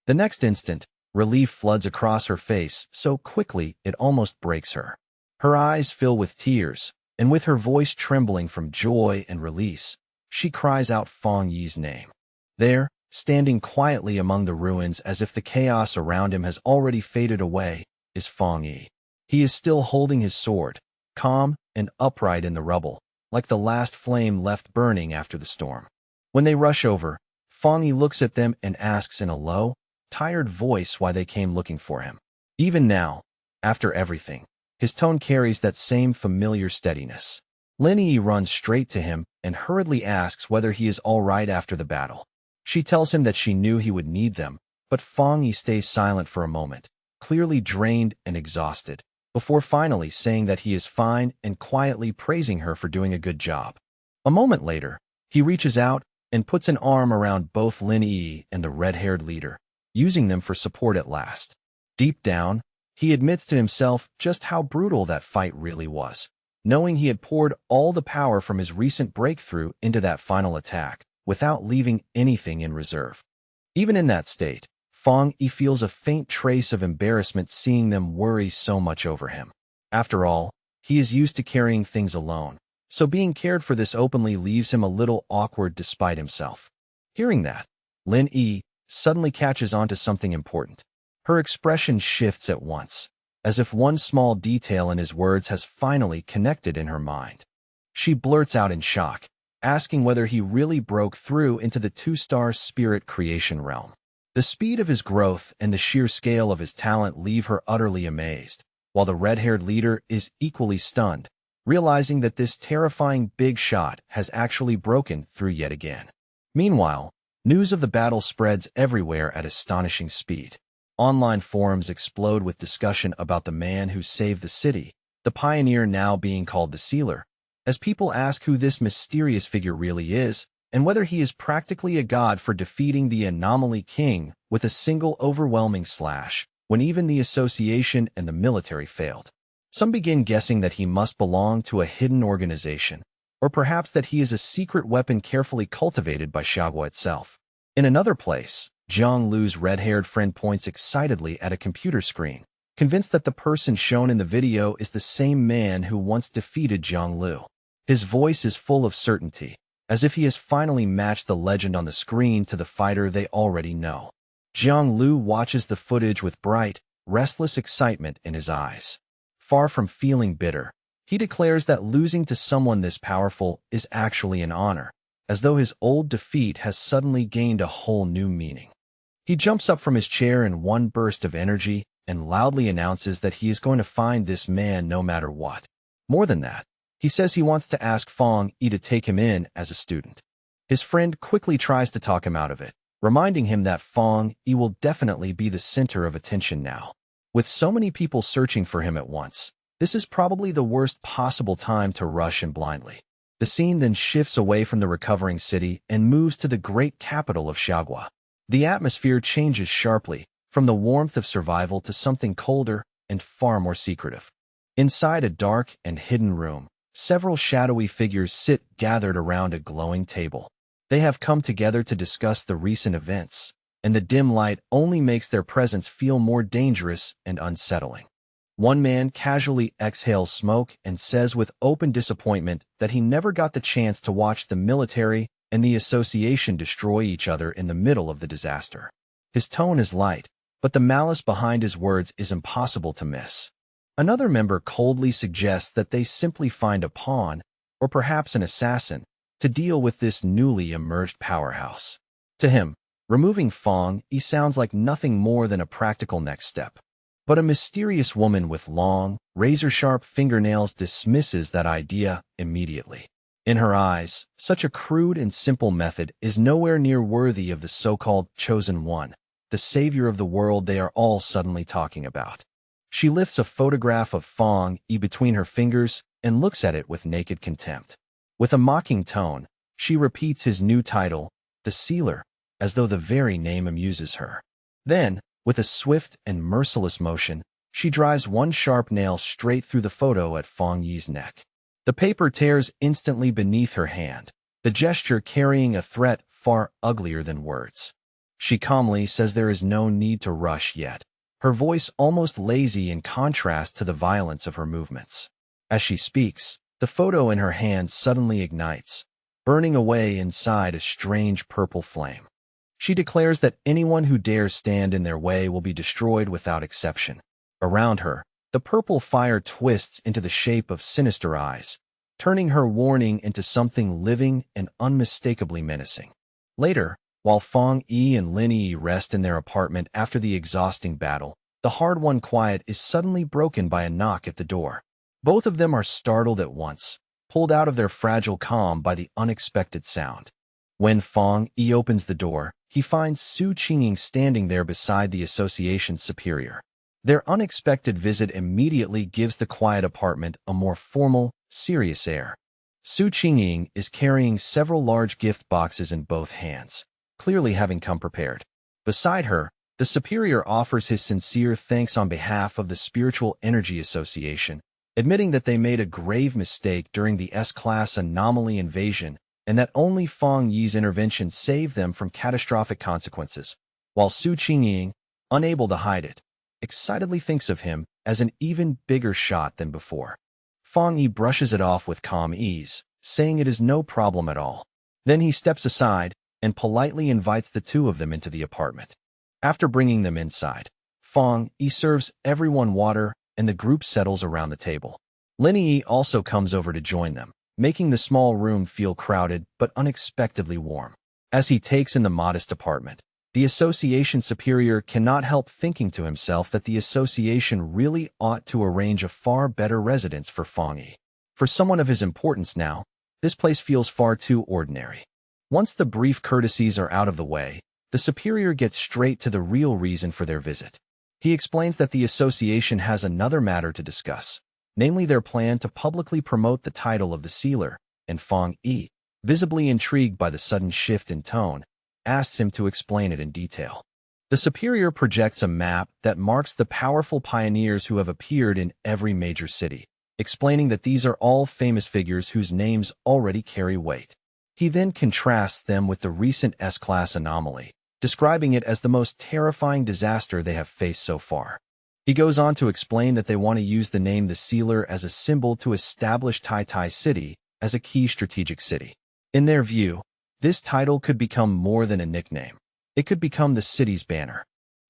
The next instant, relief floods across her face so quickly it almost breaks her. Her eyes fill with tears, and with her voice trembling from joy and release, she cries out Fong Yi's name. There, standing quietly among the ruins as if the chaos around him has already faded away, is Fong Yi. He is still holding his sword, calm and upright in the rubble, like the last flame left burning after the storm. When they rush over, Fong Yi looks at them and asks in a low, tired voice why they came looking for him. Even now, after everything, his tone carries that same familiar steadiness. Lin Yi runs straight to him and hurriedly asks whether he is all right after the battle. She tells him that she knew he would need them, but Fong Yi stays silent for a moment, clearly drained and exhausted, before finally saying that he is fine and quietly praising her for doing a good job. A moment later, he reaches out and puts an arm around both Lin Yi and the red-haired leader, using them for support at last. Deep down, he admits to himself just how brutal that fight really was, knowing he had poured all the power from his recent breakthrough into that final attack, without leaving anything in reserve. Even in that state, Fong Yi feels a faint trace of embarrassment seeing them worry so much over him. After all, he is used to carrying things alone, so being cared for this openly leaves him a little awkward despite himself. Hearing that, Lin Yi suddenly catches on to something important. Her expression shifts at once, as if one small detail in his words has finally connected in her mind. She blurts out in shock, asking whether he really broke through into the two-star spirit creation realm. The speed of his growth and the sheer scale of his talent leave her utterly amazed, while the red-haired leader is equally stunned, realizing that this terrifying big shot has actually broken through yet again. Meanwhile, news of the battle spreads everywhere at astonishing speed. Online forums explode with discussion about the man who saved the city, the pioneer now being called the Sealer, as people ask who this mysterious figure really is, and whether he is practically a god for defeating the Anomaly King with a single overwhelming slash, when even the association and the military failed. Some begin guessing that he must belong to a hidden organization, or perhaps that he is a secret weapon carefully cultivated by Xiaogua itself. In another place, Zhang Lu's red-haired friend points excitedly at a computer screen, convinced that the person shown in the video is the same man who once defeated Zhang Lu. His voice is full of certainty, as if he has finally matched the legend on the screen to the fighter they already know. Zhang Lu watches the footage with bright, restless excitement in his eyes. Far from feeling bitter, he declares that losing to someone this powerful is actually an honor, as though his old defeat has suddenly gained a whole new meaning. He jumps up from his chair in one burst of energy and loudly announces that he is going to find this man no matter what. More than that, he says he wants to ask Fong Yi to take him in as a student. His friend quickly tries to talk him out of it, reminding him that Fong Yi will definitely be the center of attention now. With so many people searching for him at once, this is probably the worst possible time to rush in blindly. The scene then shifts away from the recovering city and moves to the great capital of Xiaogua. The atmosphere changes sharply, from the warmth of survival to something colder and far more secretive. Inside a dark and hidden room, several shadowy figures sit gathered around a glowing table. They have come together to discuss the recent events, and the dim light only makes their presence feel more dangerous and unsettling. One man casually exhales smoke and says with open disappointment that he never got the chance to watch the military and the association destroy each other in the middle of the disaster. His tone is light, but the malice behind his words is impossible to miss. Another member coldly suggests that they simply find a pawn, or perhaps an assassin, to deal with this newly emerged powerhouse. To him, removing Fong Yi sounds like nothing more than a practical next step. But a mysterious woman with long, razor-sharp fingernails dismisses that idea immediately. In her eyes, such a crude and simple method is nowhere near worthy of the so-called chosen one, the savior of the world they are all suddenly talking about. She lifts a photograph of Fong Yi between her fingers and looks at it with naked contempt. With a mocking tone, she repeats his new title, the Sealer, as though the very name amuses her. Then, with a swift and merciless motion, she drives one sharp nail straight through the photo at Fong Yi's neck. The paper tears instantly beneath her hand, the gesture carrying a threat far uglier than words. She calmly says there is no need to rush yet, her voice almost lazy in contrast to the violence of her movements. As she speaks, the photo in her hand suddenly ignites, burning away inside a strange purple flame. She declares that anyone who dares stand in their way will be destroyed without exception. Around her, the purple fire twists into the shape of sinister eyes, turning her warning into something living and unmistakably menacing. Later, while Fong Yi and Lin Yi rest in their apartment after the exhausting battle, the hard-won quiet is suddenly broken by a knock at the door. Both of them are startled at once, pulled out of their fragile calm by the unexpected sound. When Fong Yi opens the door, he finds Su Qingying standing there beside the association's superior. Their unexpected visit immediately gives the quiet apartment a more formal, serious air. Su Qingying is carrying several large gift boxes in both hands, clearly having come prepared. Beside her, the superior offers his sincere thanks on behalf of the Spiritual Energy Association, admitting that they made a grave mistake during the S-class anomaly invasion and that only Fong Yi's intervention saved them from catastrophic consequences, while Su Qingying, unable to hide it, excitedly thinks of him as an even bigger shot than before. Fong Yi brushes it off with calm ease, saying it is no problem at all. Then he steps aside and politely invites the two of them into the apartment. After bringing them inside, Fong Yi serves everyone water and the group settles around the table. Lin Yi also comes over to join them, making the small room feel crowded but unexpectedly warm. As he takes in the modest apartment, the association superior cannot help thinking to himself that the association really ought to arrange a far better residence for Fong Yi. For someone of his importance now, this place feels far too ordinary. Once the brief courtesies are out of the way, the superior gets straight to the real reason for their visit. He explains that the association has another matter to discuss, namely their plan to publicly promote the title of the Sealer, and Fong Yi, visibly intrigued by the sudden shift in tone, asks him to explain it in detail. The superior projects a map that marks the powerful pioneers who have appeared in every major city, explaining that these are all famous figures whose names already carry weight. He then contrasts them with the recent S-class anomaly, describing it as the most terrifying disaster they have faced so far. He goes on to explain that they want to use the name the Sealer as a symbol to establish Tai City as a key strategic city. In their view, this title could become more than a nickname. It could become the city's banner.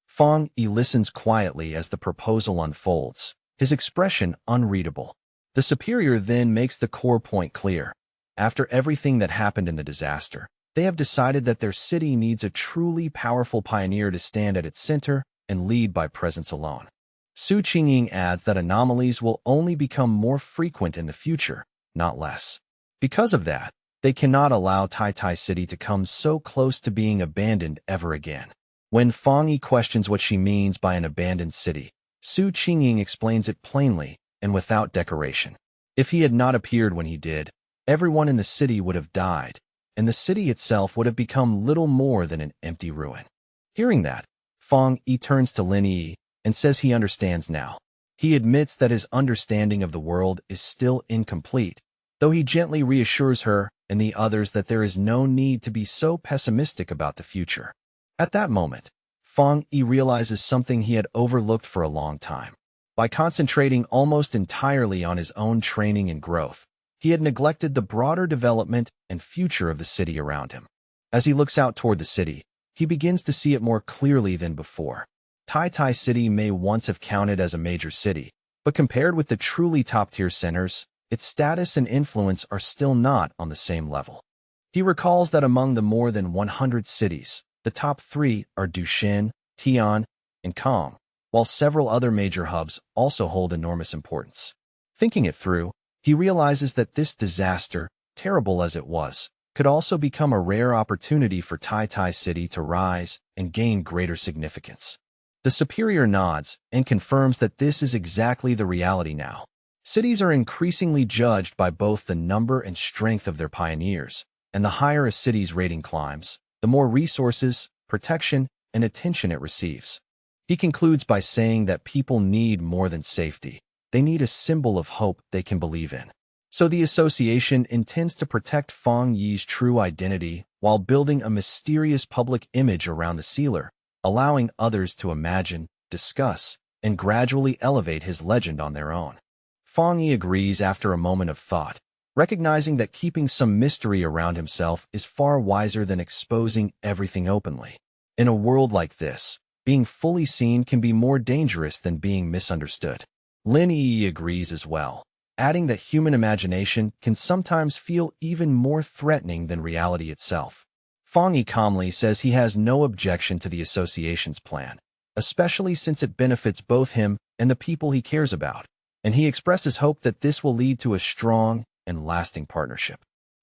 Fong Yi listens quietly as the proposal unfolds, his expression unreadable. The superior then makes the core point clear. After everything that happened in the disaster, they have decided that their city needs a truly powerful pioneer to stand at its center and lead by presence alone. Su Qingying adds that anomalies will only become more frequent in the future, not less. Because of that, they cannot allow Tai City to come so close to being abandoned ever again. When Fong Yi questions what she means by an abandoned city, Su Qingying explains it plainly and without decoration. If he had not appeared when he did, everyone in the city would have died, and the city itself would have become little more than an empty ruin. Hearing that, Fong Yi turns to Lin Yi and says he understands now. He admits that his understanding of the world is still incomplete, though he gently reassures her and the others that there is no need to be so pessimistic about the future. At that moment, Fong Yi realizes something he had overlooked for a long time. By concentrating almost entirely on his own training and growth, he had neglected the broader development and future of the city around him. As he looks out toward the city, he begins to see it more clearly than before. Tai City may once have counted as a major city, but compared with the truly top-tier centers, its status and influence are still not on the same level. He recalls that among the more than 100 cities, the top 3 are Dushan, Tian, and Kong, while several other major hubs also hold enormous importance. Thinking it through, he realizes that this disaster, terrible as it was, could also become a rare opportunity for Tai Tai City to rise and gain greater significance. The superior nods and confirms that this is exactly the reality now. Cities are increasingly judged by both the number and strength of their pioneers, and the higher a city's rating climbs, the more resources, protection, and attention it receives. He concludes by saying that people need more than safety. They need a symbol of hope they can believe in. So the association intends to protect Feng Yi's true identity while building a mysterious public image around the sealer, allowing others to imagine, discuss, and gradually elevate his legend on their own. Feng Yi agrees after a moment of thought, recognizing that keeping some mystery around himself is far wiser than exposing everything openly. In a world like this, being fully seen can be more dangerous than being misunderstood. Lin Yi agrees as well, adding that human imagination can sometimes feel even more threatening than reality itself. Feng Yi calmly says he has no objection to the association's plan, especially since it benefits both him and the people he cares about, and he expresses hope that this will lead to a strong and lasting partnership.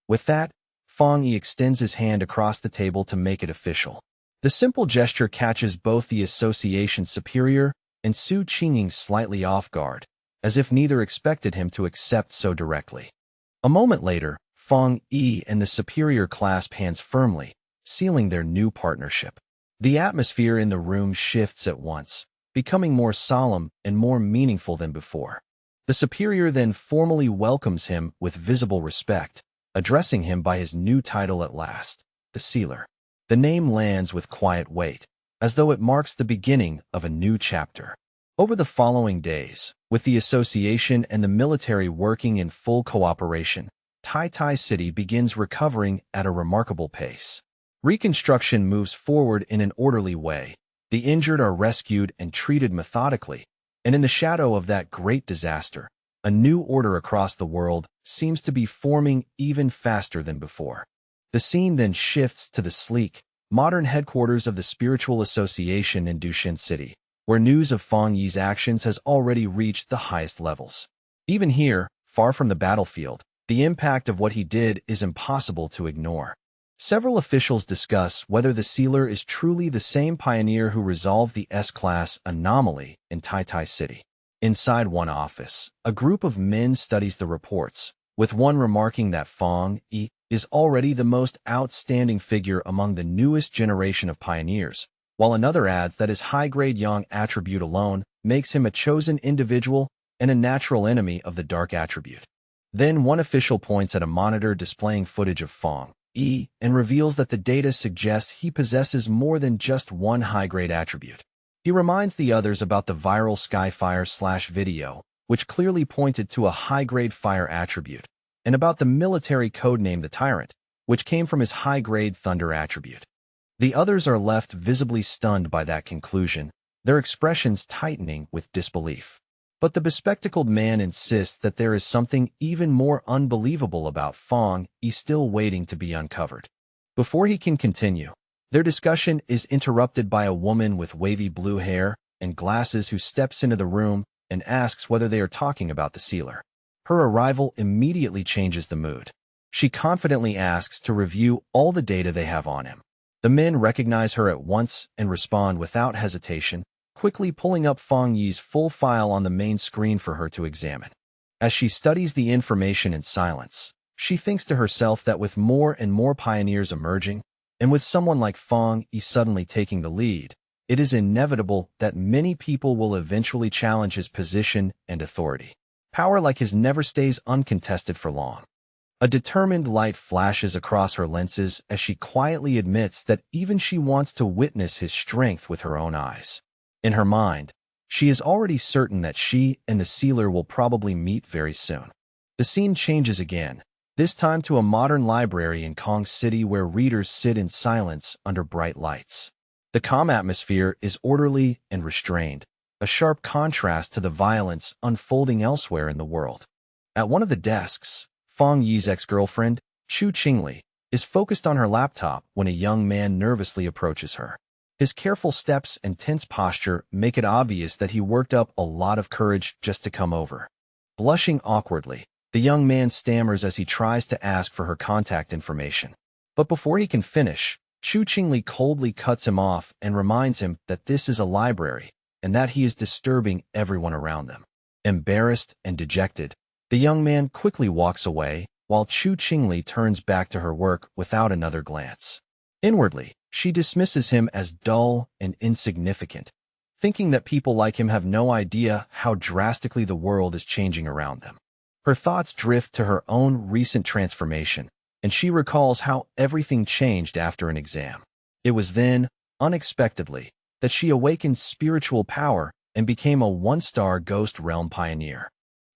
With that, Feng Yi extends his hand across the table to make it official. The simple gesture catches both the association's superior and Su Qingying slightly off guard, as if neither expected him to accept so directly. A moment later, Feng Yi and the superior clasp hands firmly, sealing their new partnership. The atmosphere in the room shifts at once, becoming more solemn and more meaningful than before. The superior then formally welcomes him with visible respect, addressing him by his new title at last, the Sealer. The name lands with quiet weight, as though it marks the beginning of a new chapter. Over the following days, with the association and the military working in full cooperation, Tai Tai City begins recovering at a remarkable pace. Reconstruction moves forward in an orderly way. The injured are rescued and treated methodically, and in the shadow of that great disaster, a new order across the world seems to be forming even faster than before. The scene then shifts to the sleek, modern headquarters of the Spiritual Association in Dushan City, where news of Feng Yi's actions has already reached the highest levels. Even here, far from the battlefield, the impact of what he did is impossible to ignore. Several officials discuss whether the sealer is truly the same pioneer who resolved the S-class anomaly in Tai Tai City. Inside one office, a group of men studies the reports, with one remarking that Feng Yi is already the most outstanding figure among the newest generation of pioneers, while another adds that his high-grade young attribute alone makes him a chosen individual and a natural enemy of the dark attribute. Then one official points at a monitor displaying footage of Feng Yi and reveals that the data suggests he possesses more than just one high-grade attribute. He reminds the others about the viral Skyfire/video, which clearly pointed to a high-grade fire attribute, and about the military codename the Tyrant, which came from his high-grade thunder attribute. The others are left visibly stunned by that conclusion, their expressions tightening with disbelief. But the bespectacled man insists that there is something even more unbelievable about Feng Yi still waiting to be uncovered. Before he can continue, their discussion is interrupted by a woman with wavy blue hair and glasses who steps into the room and asks whether they are talking about the sealer. Her arrival immediately changes the mood. She confidently asks to review all the data they have on him. The men recognize her at once and respond without hesitation, quickly pulling up Feng Yi's full file on the main screen for her to examine. As she studies the information in silence, she thinks to herself that with more and more pioneers emerging, and with someone like Feng Yi suddenly taking the lead, it is inevitable that many people will eventually challenge his position and authority. Power like his never stays uncontested for long. A determined light flashes across her lenses as she quietly admits that even she wants to witness his strength with her own eyes. In her mind, she is already certain that she and the sealer will probably meet very soon. The scene changes again, this time to a modern library in Kong City where readers sit in silence under bright lights. The calm atmosphere is orderly and restrained, a sharp contrast to the violence unfolding elsewhere in the world. At one of the desks, Feng Yi's ex-girlfriend, Chu Qingli, is focused on her laptop when a young man nervously approaches her. His careful steps and tense posture make it obvious that he worked up a lot of courage just to come over. Blushing awkwardly, The young man stammers as he tries to ask for her contact information. But before he can finish, Chu Qingli coldly cuts him off and reminds him that this is a library and that he is disturbing everyone around them. Embarrassed and dejected, the young man quickly walks away while Chu Qingli turns back to her work without another glance. Inwardly, she dismisses him as dull and insignificant, thinking that people like him have no idea how drastically the world is changing around them. Her thoughts drift to her own recent transformation, and she recalls how everything changed after an exam. It was then, unexpectedly, that she awakened spiritual power and became a one-star Ghost Realm pioneer.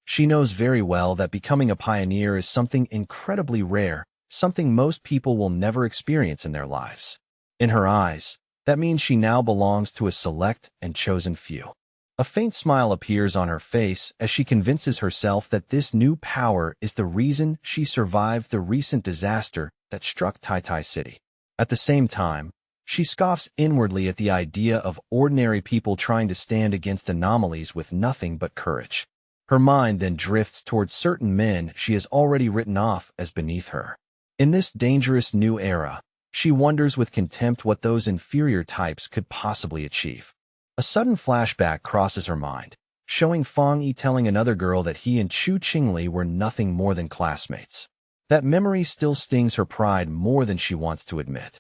She knows very well that becoming a pioneer is something incredibly rare, something most people will never experience in their lives. In her eyes, that means she now belongs to a select and chosen few. A faint smile appears on her face as she convinces herself that this new power is the reason she survived the recent disaster that struck Tai City. At the same time, she scoffs inwardly at the idea of ordinary people trying to stand against anomalies with nothing but courage. Her mind then drifts towards certain men she has already written off as beneath her. In this dangerous new era, she wonders with contempt what those inferior types could possibly achieve. A sudden flashback crosses her mind, showing Fang Yi telling another girl that he and Chu Qingli were nothing more than classmates. That memory still stings her pride more than she wants to admit.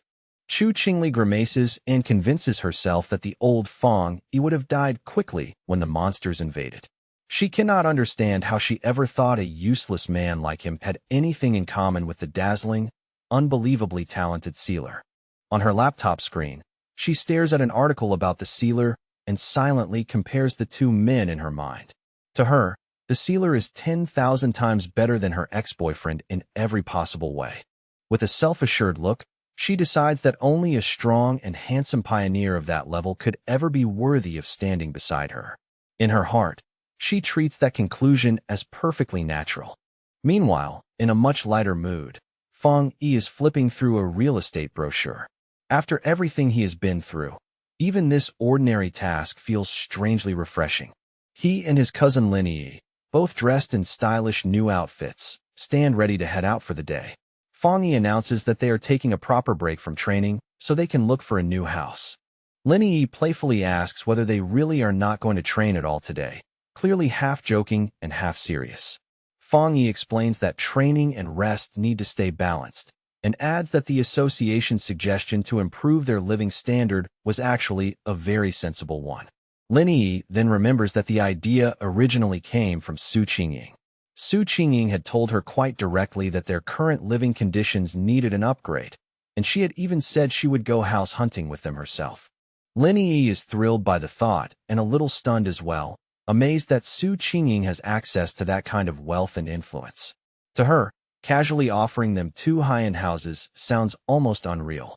Chu Qingli grimaces and convinces herself that the old Fang Yi would have died quickly when the monsters invaded. She cannot understand how she ever thought a useless man like him had anything in common with the dazzling, unbelievably talented sealer. On her laptop screen, she stares at an article about the sealer and silently compares the two men in her mind. To her, the sealer is 10,000 times better than her ex-boyfriend in every possible way. With a self-assured look, she decides that only a strong and handsome pioneer of that level could ever be worthy of standing beside her. In her heart, she treats that conclusion as perfectly natural. Meanwhile, in a much lighter mood, Fang Yi is flipping through a real estate brochure. After everything he has been through, even this ordinary task feels strangely refreshing. He and his cousin Lin Yi, both dressed in stylish new outfits, stand ready to head out for the day. Fang Yi announces that they are taking a proper break from training so they can look for a new house. Lin Yi playfully asks whether they really are not going to train at all today, clearly half joking and half serious. Fang Yi explains that training and rest need to stay balanced, and adds that the association's suggestion to improve their living standard was actually a very sensible one. Lin Yi then remembers that the idea originally came from Su Qingying. Su Qingying had told her quite directly that their current living conditions needed an upgrade, and she had even said she would go house hunting with them herself. Lin Yi is thrilled by the thought and a little stunned as well, amazed that Su Qingying has access to that kind of wealth and influence. To her, casually offering them two high-end houses sounds almost unreal.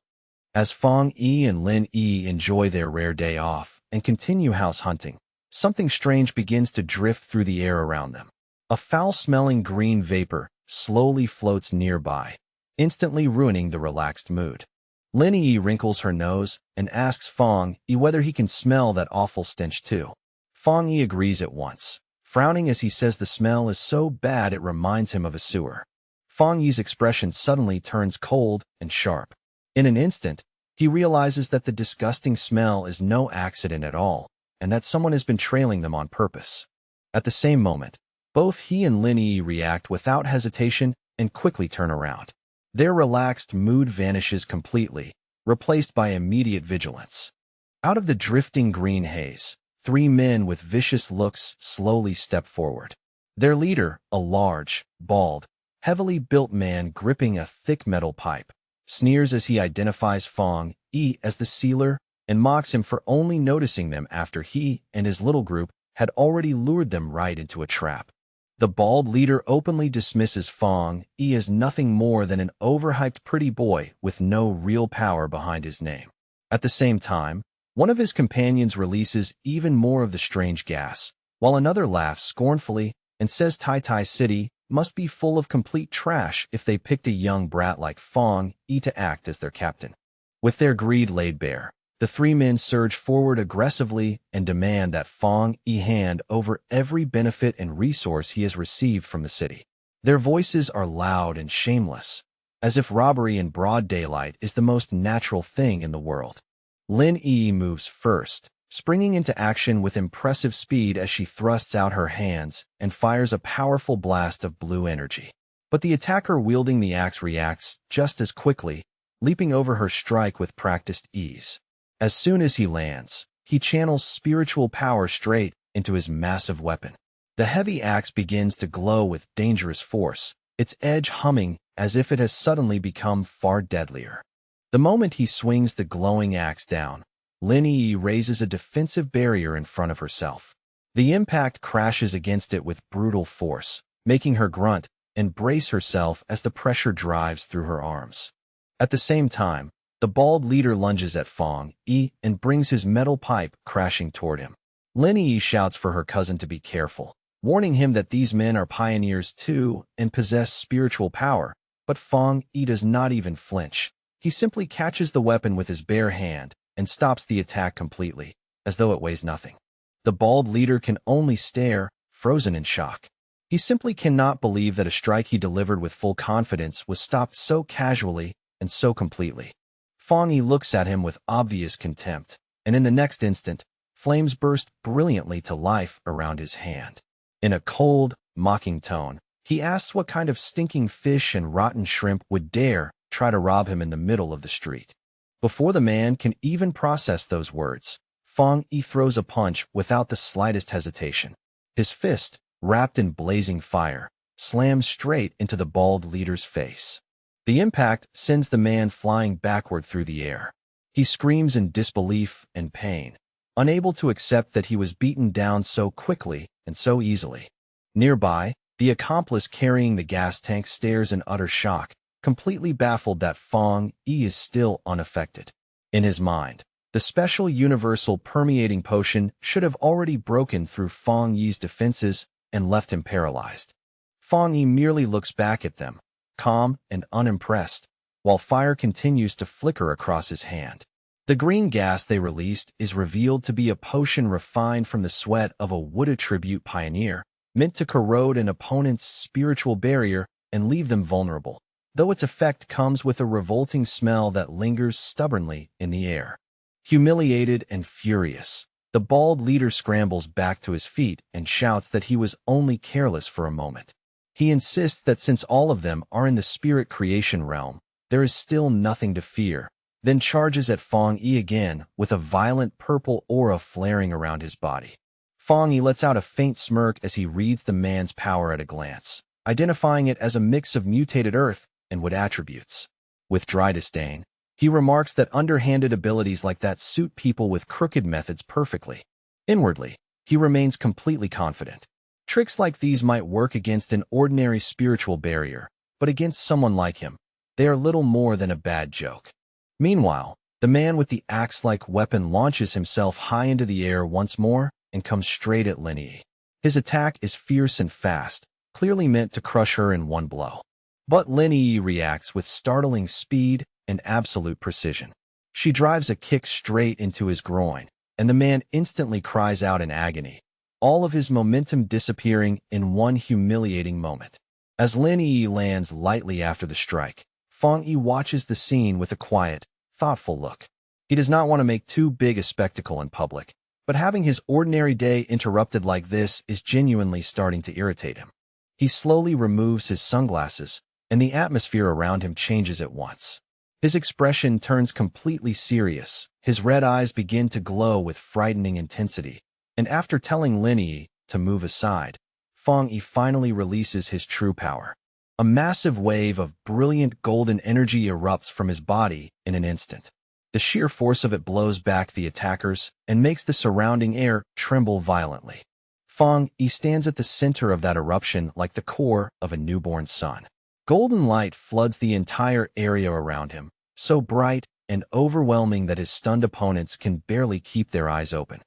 As Fang Yi and Lin Yi enjoy their rare day off and continue house hunting, something strange begins to drift through the air around them. A foul-smelling green vapor slowly floats nearby, instantly ruining the relaxed mood. Lin Yi wrinkles her nose and asks Fang Yi whether he can smell that awful stench too. Fang Yi agrees at once, frowning as he says the smell is so bad it reminds him of a sewer. Fang Yi's expression suddenly turns cold and sharp. In an instant, he realizes that the disgusting smell is no accident at all, and that someone has been trailing them on purpose. At the same moment, both he and Lin Yi react without hesitation and quickly turn around. Their relaxed mood vanishes completely, replaced by immediate vigilance. Out of the drifting green haze, three men with vicious looks slowly step forward. Their leader, a large, bald, heavily built man gripping a thick metal pipe, sneers as he identifies Fang Yi as the sealer and mocks him for only noticing them after he and his little group had already lured them right into a trap. The bald leader openly dismisses Fang Yi as nothing more than an overhyped pretty boy with no real power behind his name. At the same time, one of his companions releases even more of the strange gas, while another laughs scornfully and says Tai City must be full of complete trash if they picked a young brat like Fang Yi to act as their captain. With their greed laid bare, the three men surge forward aggressively and demand that Fang Yi hand over every benefit and resource he has received from the city. Their voices are loud and shameless, as if robbery in broad daylight is the most natural thing in the world. Lin Yi moves first, springing into action with impressive speed as she thrusts out her hands and fires a powerful blast of blue energy. But the attacker wielding the axe reacts just as quickly, leaping over her strike with practiced ease. As soon as he lands, he channels spiritual power straight into his massive weapon. The heavy axe begins to glow with dangerous force, its edge humming as if it has suddenly become far deadlier. The moment he swings the glowing axe down, Lin Yi raises a defensive barrier in front of herself. The impact crashes against it with brutal force, making her grunt and brace herself as the pressure drives through her arms. At the same time, the bald leader lunges at Fang Yi and brings his metal pipe crashing toward him. Lin Yi shouts for her cousin to be careful, warning him that these men are pioneers too and possess spiritual power, but Fang Yi does not even flinch. He simply catches the weapon with his bare hand and stops the attack completely, as though it weighs nothing. The bald leader can only stare, frozen in shock. He simply cannot believe that a strike he delivered with full confidence was stopped so casually and so completely. Fang Yi looks at him with obvious contempt, and in the next instant, flames burst brilliantly to life around his hand. In a cold, mocking tone, he asks what kind of stinking fish and rotten shrimp would dare try to rob him in the middle of the street. Before the man can even process those words, Fang Yi throws a punch without the slightest hesitation. His fist, wrapped in blazing fire, slams straight into the bald leader's face. The impact sends the man flying backward through the air. He screams in disbelief and pain, unable to accept that he was beaten down so quickly and so easily. Nearby, the accomplice carrying the gas tank stares in utter shock, completely baffled that Fang Yi is still unaffected. In his mind, the special universal permeating potion should have already broken through Fang Yi's defenses and left him paralyzed. Fang Yi merely looks back at them, calm and unimpressed, while fire continues to flicker across his hand. The green gas they released is revealed to be a potion refined from the sweat of a wood attribute pioneer, meant to corrode an opponent's spiritual barrier and leave them vulnerable, though its effect comes with a revolting smell that lingers stubbornly in the air. Humiliated and furious, the bald leader scrambles back to his feet and shouts that he was only careless for a moment. He insists that since all of them are in the spirit creation realm, there is still nothing to fear, then charges at Fang Yi again with a violent purple aura flaring around his body. Fang Yi lets out a faint smirk as he reads the man's power at a glance, identifying it as a mix of mutated earth and wood attributes. With dry disdain, he remarks that underhanded abilities like that suit people with crooked methods perfectly. Inwardly, he remains completely confident. Tricks like these might work against an ordinary spiritual barrier, but against someone like him, they are little more than a bad joke. Meanwhile, the man with the axe-like weapon launches himself high into the air once more and comes straight at Lin Yi. His attack is fierce and fast, clearly meant to crush her in one blow. But Lin Yi reacts with startling speed and absolute precision. She drives a kick straight into his groin, and the man instantly cries out in agony, all of his momentum disappearing in one humiliating moment. As Lin Yi lands lightly after the strike, Fang Yi watches the scene with a quiet, thoughtful look. He does not want to make too big a spectacle in public, but having his ordinary day interrupted like this is genuinely starting to irritate him. He slowly removes his sunglasses, and the atmosphere around him changes at once. His expression turns completely serious, his red eyes begin to glow with frightening intensity, and after telling Lin Yi to move aside, Fang Yi finally releases his true power. A massive wave of brilliant golden energy erupts from his body in an instant. The sheer force of it blows back the attackers and makes the surrounding air tremble violently. Fang Yi stands at the center of that eruption like the core of a newborn sun. Golden light floods the entire area around him, so bright and overwhelming that his stunned opponents can barely keep their eyes open.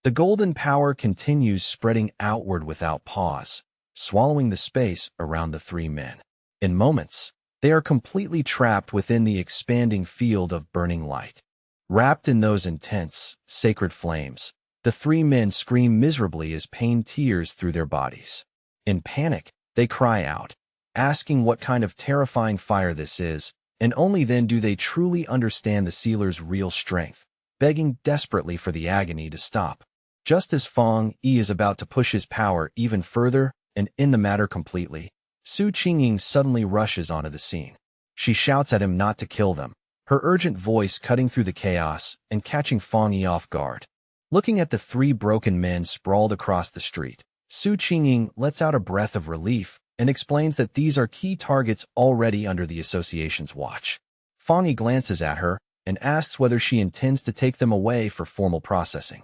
The golden power continues spreading outward without pause, swallowing the space around the three men. In moments, they are completely trapped within the expanding field of burning light. Wrapped in those intense, sacred flames, the three men scream miserably as pain tears through their bodies. In panic, they cry out, asking what kind of terrifying fire this is, and only then do they truly understand the sealer's real strength, begging desperately for the agony to stop. Just as Fong Yi is about to push his power even further and end the matter completely, Su Qingying suddenly rushes onto the scene. She shouts at him not to kill them, her urgent voice cutting through the chaos and catching Fong Yi off guard. Looking at the three broken men sprawled across the street, Su Qingying lets out a breath of relief and explains that these are key targets already under the association's watch. Fong Yi glances at her and asks whether she intends to take them away for formal processing.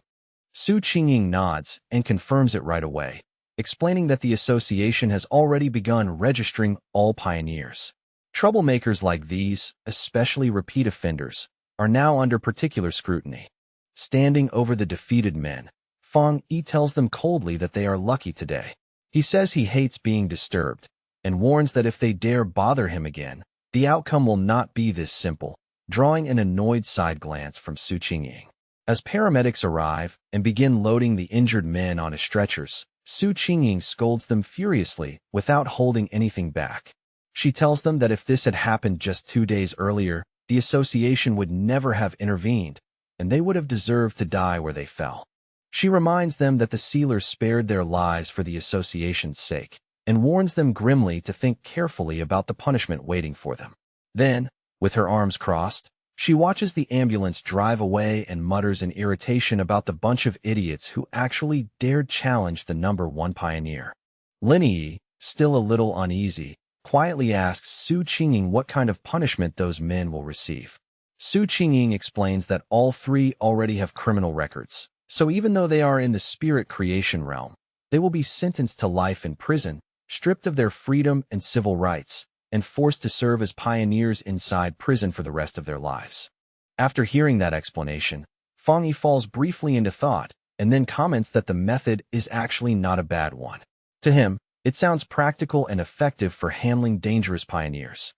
Su Qingying nods and confirms it right away, explaining that the association has already begun registering all pioneers. Troublemakers like these, especially repeat offenders, are now under particular scrutiny. Standing over the defeated men, Fong Yi tells them coldly that they are lucky today. He says he hates being disturbed, and warns that if they dare bother him again, the outcome will not be this simple, drawing an annoyed side glance from Su Qingying. As paramedics arrive and begin loading the injured men onto stretchers, Su Qingying scolds them furiously without holding anything back. She tells them that if this had happened just 2 days earlier, the association would never have intervened, and they would have deserved to die where they fell. She reminds them that the sealers spared their lives for the association's sake, and warns them grimly to think carefully about the punishment waiting for them. Then, with her arms crossed, she watches the ambulance drive away and mutters in irritation about the bunch of idiots who actually dared challenge the #1 pioneer. Lin Yi, still a little uneasy, quietly asks Su Qingying what kind of punishment those men will receive. Su Qingying explains that all three already have criminal records, so even though they are in the spirit creation realm, they will be sentenced to life in prison, stripped of their freedom and civil rights, and forced to serve as pioneers inside prison for the rest of their lives. After hearing that explanation, Fong Yi falls briefly into thought and then comments that the method is actually not a bad one. To him, it sounds practical and effective for handling dangerous pioneers.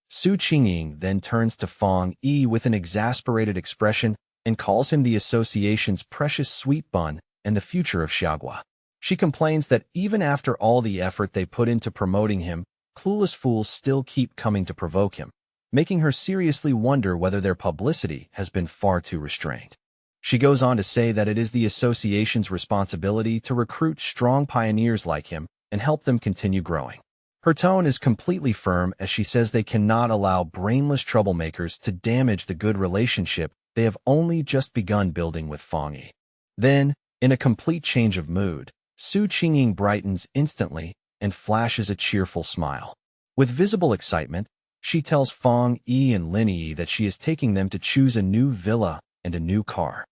Su Qingying then turns to Fong Yi with an exasperated expression and calls him the association's precious sweet bun and the future of Xiaogua. She complains that even after all the effort they put into promoting him, clueless fools still keep coming to provoke him, making her seriously wonder whether their publicity has been far too restrained. She goes on to say that it is the association's responsibility to recruit strong pioneers like him and help them continue growing. Her tone is completely firm as she says they cannot allow brainless troublemakers to damage the good relationship they have only just begun building with Fong Yi. Then, in a complete change of mood, Su Qingying brightens instantly and flashes a cheerful smile. With visible excitement, she tells Fong Yi and Lin Yi that she is taking them to choose a new villa and a new car.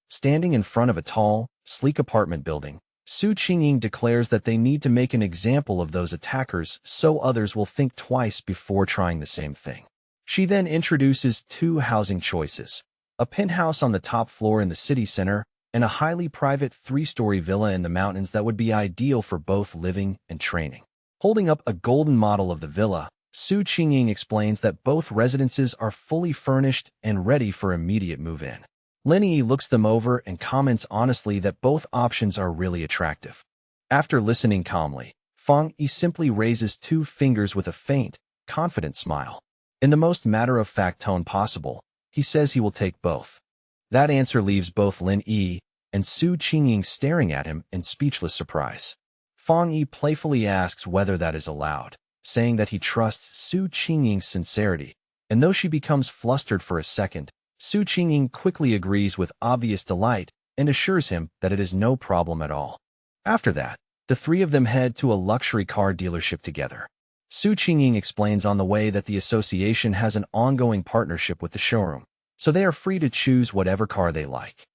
Standing in front of a tall, sleek apartment building, Su Qingying declares that they need to make an example of those attackers so others will think twice before trying the same thing. She then introduces 2 housing choices, a penthouse on the top floor in the city center and a highly private 3-story villa in the mountains that would be ideal for both living and training. Holding up a golden model of the villa, Su Qingying explains that both residences are fully furnished and ready for immediate move-in. Lin Yi looks them over and comments honestly that both options are really attractive. After listening calmly, Fong Yi simply raises 2 fingers with a faint, confident smile. In the most matter-of-fact tone possible, he says he will take both. That answer leaves both Lin Yi and Su Qingying staring at him in speechless surprise. Fong Yi playfully asks whether that is allowed, saying that he trusts Su Qingying's sincerity, and though she becomes flustered for a second, Su Qingying quickly agrees with obvious delight and assures him that it is no problem at all. After that, the 3 of them head to a luxury car dealership together. Su Qingying explains on the way that the association has an ongoing partnership with the showroom, so they are free to choose whatever car they like.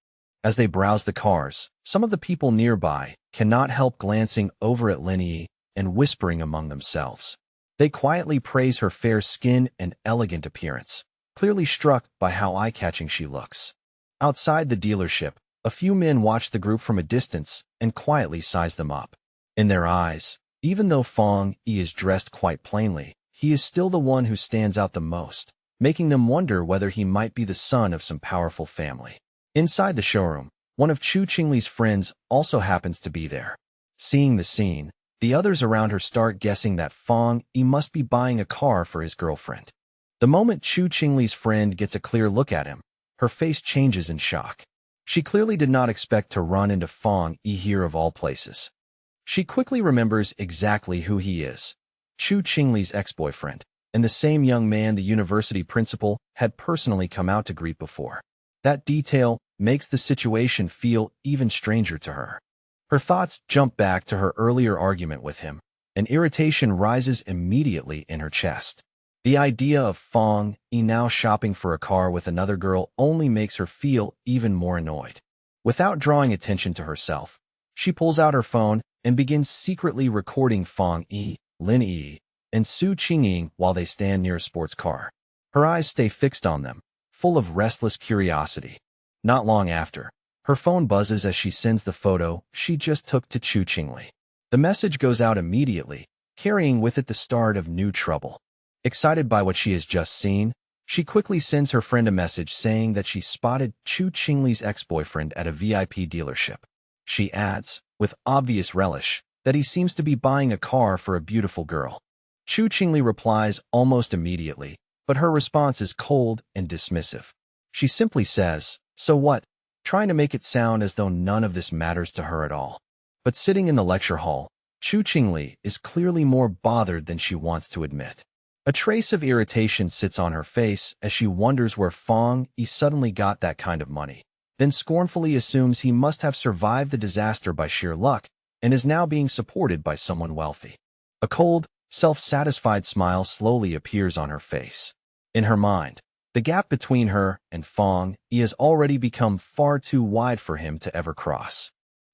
As they browse the cars, some of the people nearby cannot help glancing over at Lin Yi and whispering among themselves. They quietly praise her fair skin and elegant appearance, clearly struck by how eye-catching she looks. Outside the dealership, a few men watch the group from a distance and quietly size them up. In their eyes, even though Fong Yi is dressed quite plainly, he is still the one who stands out the most, making them wonder whether he might be the son of some powerful family. Inside the showroom, one of Chu Qingli's friends also happens to be there. Seeing the scene, The others around her start guessing that Fong Yi must be buying a car for his girlfriend. The moment Chu Qingli's friend gets a clear look at him, her face changes in shock. She clearly did not expect to run into Fong Yi here of all places. She quickly remembers exactly who he is, Chu Qingli's ex-boyfriend, and the same young man the university principal had personally come out to greet before. That detail makes the situation feel even stranger to her. Her thoughts jump back to her earlier argument with him, and irritation rises immediately in her chest. The idea of Fong Yi now shopping for a car with another girl only makes her feel even more annoyed. Without drawing attention to herself, she pulls out her phone and begins secretly recording Fong Yi, Lin Yi, and Su Qingying while they stand near a sports car. Her eyes stay fixed on them, full of restless curiosity. Not long after, her phone buzzes as she sends the photo she just took to Chu Qingli. The message goes out immediately, carrying with it the start of new trouble. Excited by what she has just seen, she quickly sends her friend a message saying that she spotted Chu Qingli's ex-boyfriend at a VIP dealership. She adds, with obvious relish, that he seems to be buying a car for a beautiful girl. Chu Qingli replies almost immediately, but her response is cold and dismissive. She simply says, "So what?" trying to make it sound as though none of this matters to her at all. But sitting in the lecture hall, Chu Qingli is clearly more bothered than she wants to admit. A trace of irritation sits on her face as she wonders where Fong Yi suddenly got that kind of money, then scornfully assumes he must have survived the disaster by sheer luck and is now being supported by someone wealthy. A cold, self-satisfied smile slowly appears on her face. In her mind, the gap between her and Fong Yi has already become far too wide for him to ever cross.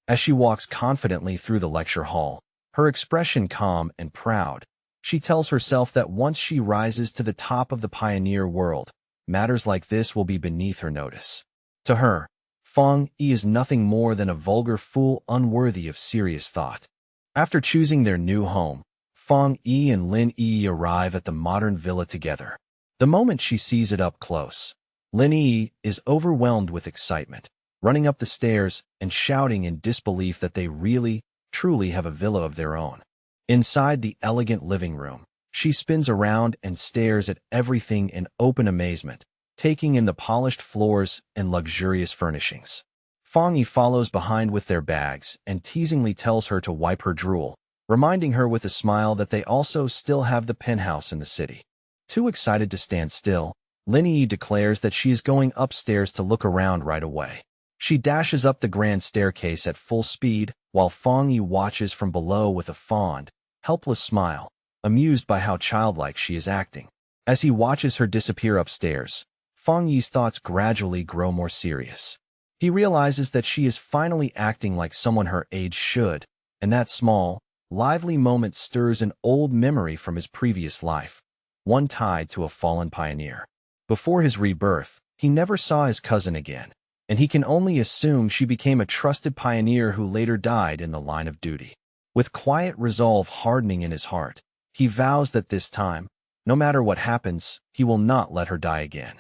As she walks confidently through the lecture hall, her expression calm and proud, she tells herself that once she rises to the top of the pioneer world, matters like this will be beneath her notice. To her, Fong Yi is nothing more than a vulgar fool unworthy of serious thought. After choosing their new home, Fong Yi and Lin Yi arrive at the modern villa together. The moment she sees it up close, Lin Yi is overwhelmed with excitement, running up the stairs and shouting in disbelief that they really, truly have a villa of their own. Inside the elegant living room, she spins around and stares at everything in open amazement, taking in the polished floors and luxurious furnishings. Fong Yi follows behind with their bags and teasingly tells her to wipe her drool, reminding her with a smile that they also still have the penthouse in the city. Too excited to stand still, Lin Yi declares that she is going upstairs to look around right away. She dashes up the grand staircase at full speed, while Fong Yi watches from below with a fond, helpless smile, amused by how childlike she is acting. As he watches her disappear upstairs, Fong Yi's thoughts gradually grow more serious. He realizes that she is finally acting like someone her age should, and that small, lively moment stirs an old memory from his previous life, one tied to a fallen pioneer. Before his rebirth, he never saw his cousin again, and he can only assume she became a trusted pioneer who later died in the line of duty. With quiet resolve hardening in his heart, he vows that this time, no matter what happens, he will not let her die again.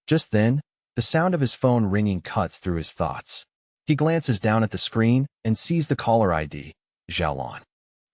Just then, the sound of his phone ringing cuts through his thoughts. He glances down at the screen and sees the caller ID, Zhaolan.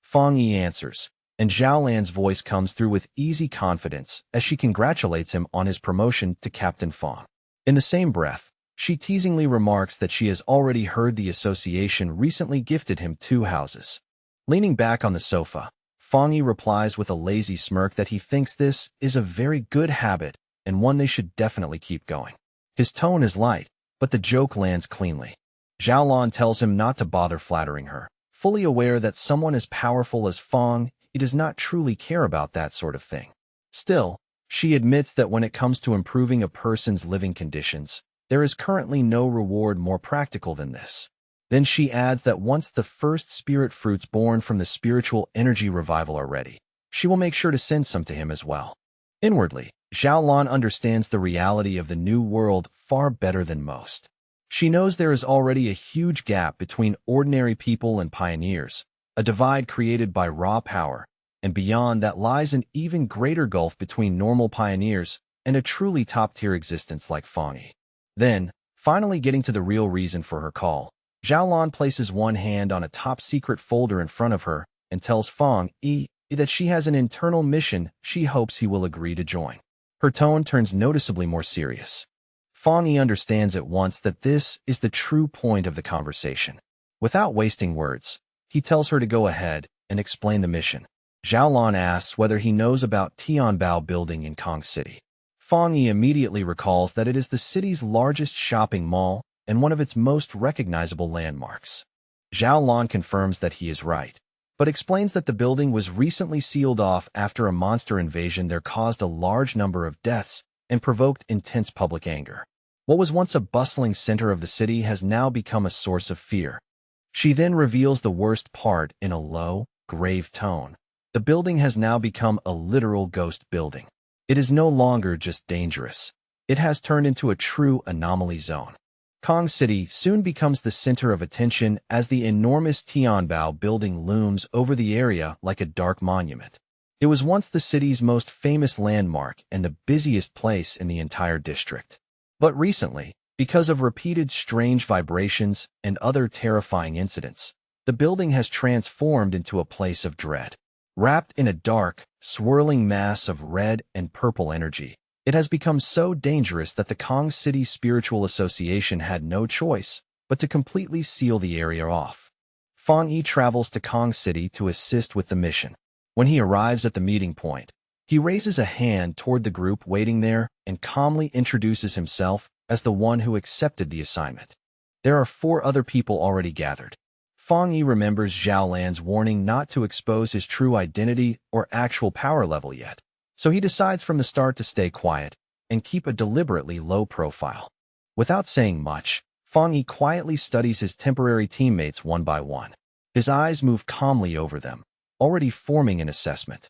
Fong Yi answers, and Zhaolan's voice comes through with easy confidence as she congratulates him on his promotion to Captain Fong. In the same breath, she teasingly remarks that she has already heard the association recently gifted him 2 houses. Leaning back on the sofa, Fong Yi replies with a lazy smirk that he thinks this is a very good habit and one they should definitely keep going. His tone is light, but the joke lands cleanly. Zhaolan tells him not to bother flattering her, fully aware that someone as powerful as Fong Yi does not truly care about that sort of thing. Still, she admits that when it comes to improving a person's living conditions, there is currently no reward more practical than this. Then she adds that once the first spirit fruits born from the spiritual energy revival are ready, she will make sure to send some to him as well. Inwardly, Zhaolan understands the reality of the new world far better than most. She knows there is already a huge gap between ordinary people and pioneers, a divide created by raw power, and beyond that lies an even greater gulf between normal pioneers and a truly top-tier existence like Fong Yi. Then, finally getting to the real reason for her call, Zhaolan places one hand on a top-secret folder in front of her and tells Fang Yi that she has an internal mission she hopes he will agree to join. Her tone turns noticeably more serious. Fang Yi understands at once that this is the true point of the conversation. Without wasting words, he tells her to go ahead and explain the mission. Zhao Lan asks whether he knows about Tianbao Building in Kong City. Fang Yi immediately recalls that it is the city's largest shopping mall and one of its most recognizable landmarks. Zhao Lan confirms that he is right, but explains that the building was recently sealed off after a monster invasion there caused a large number of deaths and provoked intense public anger. What was once a bustling center of the city has now become a source of fear. She then reveals the worst part in a low, grave tone. The building has now become a literal ghost building. It is no longer just dangerous. It has turned into a true anomaly zone. Kong City soon becomes the center of attention as the enormous Tianbao building looms over the area like a dark monument. It was once the city's most famous landmark and the busiest place in the entire district. But recently, because of repeated strange vibrations and other terrifying incidents, the building has transformed into a place of dread. Wrapped in a dark, swirling mass of red and purple energy, it has become so dangerous that the Kong City Spiritual Association had no choice but to completely seal the area off. Fang Yi travels to Kong City to assist with the mission. When he arrives at the meeting point, he raises a hand toward the group waiting there and calmly introduces himself as the one who accepted the assignment. There are 4 other people already gathered. Fang Yi remembers Zhao Lan's warning not to expose his true identity or actual power level yet, so he decides from the start to stay quiet and keep a deliberately low profile. Without saying much, Fang Yi quietly studies his temporary teammates one by one. His eyes move calmly over them, already forming an assessment.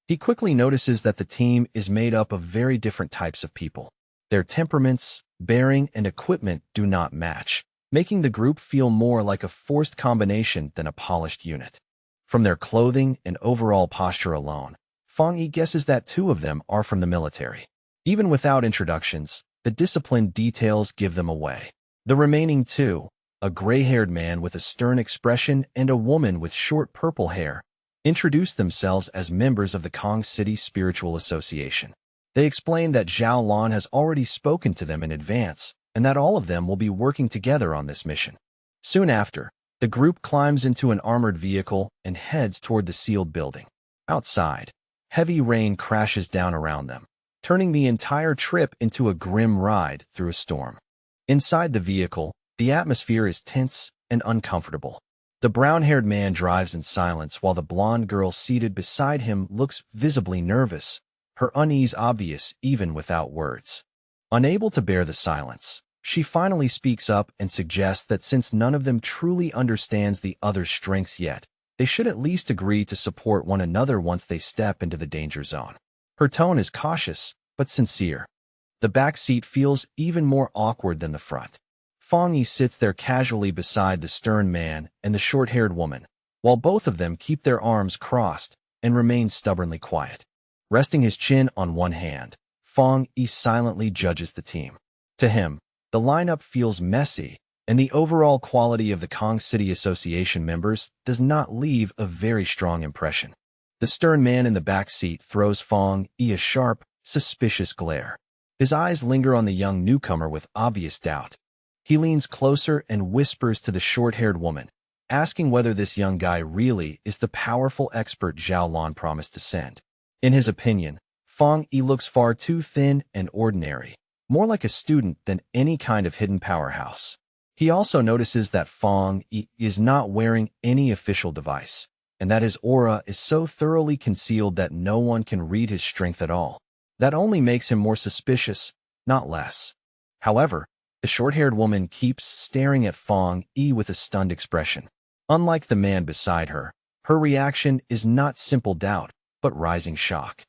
He quickly notices that the team is made up of very different types of people. Their temperaments, bearing, and equipment do not match, making the group feel more like a forced combination than a polished unit. From their clothing and overall posture alone, Fang Yi guesses that 2 of them are from the military. Even without introductions, the disciplined details give them away. The remaining 2, a gray-haired man with a stern expression and a woman with short purple hair, introduce themselves as members of the Kong City Spiritual Association. They explain that Zhao Lan has already spoken to them in advance, and that all of them will be working together on this mission. Soon after, the group climbs into an armored vehicle and heads toward the sealed building. Outside, heavy rain crashes down around them, turning the entire trip into a grim ride through a storm. Inside the vehicle, the atmosphere is tense and uncomfortable. The brown-haired man drives in silence while the blonde girl seated beside him looks visibly nervous, her unease obvious even without words. Unable to bear the silence, she finally speaks up and suggests that since none of them truly understands the other's strengths yet, they should at least agree to support one another once they step into the danger zone. Her tone is cautious, but sincere. The back seat feels even more awkward than the front. Fang Yi sits there casually beside the stern man and the short-haired woman, while both of them keep their arms crossed and remain stubbornly quiet. Resting his chin on one hand, Fang Yi silently judges the team. To him, the lineup feels messy, and the overall quality of the Kong City Association members does not leave a very strong impression. The stern man in the back seat throws Fang Yi a sharp, suspicious glare. His eyes linger on the young newcomer with obvious doubt. He leans closer and whispers to the short-haired woman, asking whether this young guy really is the powerful expert Zhao Lan promised to send. In his opinion, Fang Yi looks far too thin and ordinary, more like a student than any kind of hidden powerhouse. He also notices that Fang Yi is not wearing any official device, and that his aura is so thoroughly concealed that no one can read his strength at all. That only makes him more suspicious, not less. However, the short-haired woman keeps staring at Fang Yi with a stunned expression. Unlike the man beside her, her reaction is not simple doubt, but rising shock.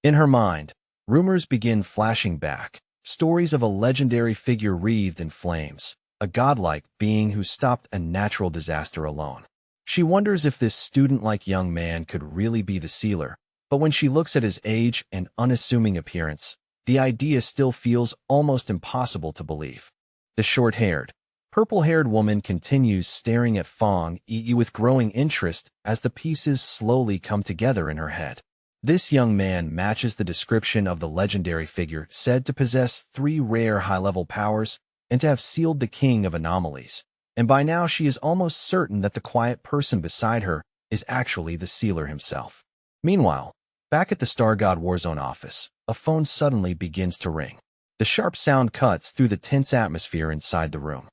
In her mind, rumors begin flashing back, stories of a legendary figure wreathed in flames, a godlike being who stopped a natural disaster alone. She wonders if this student-like young man could really be the sealer, but when she looks at his age and unassuming appearance, the idea still feels almost impossible to believe. The short-haired, Purple-haired woman continues staring at Fong Yi with growing interest as the pieces slowly come together in her head. This young man matches the description of the legendary figure said to possess 3 rare high-level powers and to have sealed the king of anomalies. And by now she is almost certain that the quiet person beside her is actually the sealer himself. Meanwhile, back at the Star God Warzone office, a phone suddenly begins to ring. The sharp sound cuts through the tense atmosphere inside the room.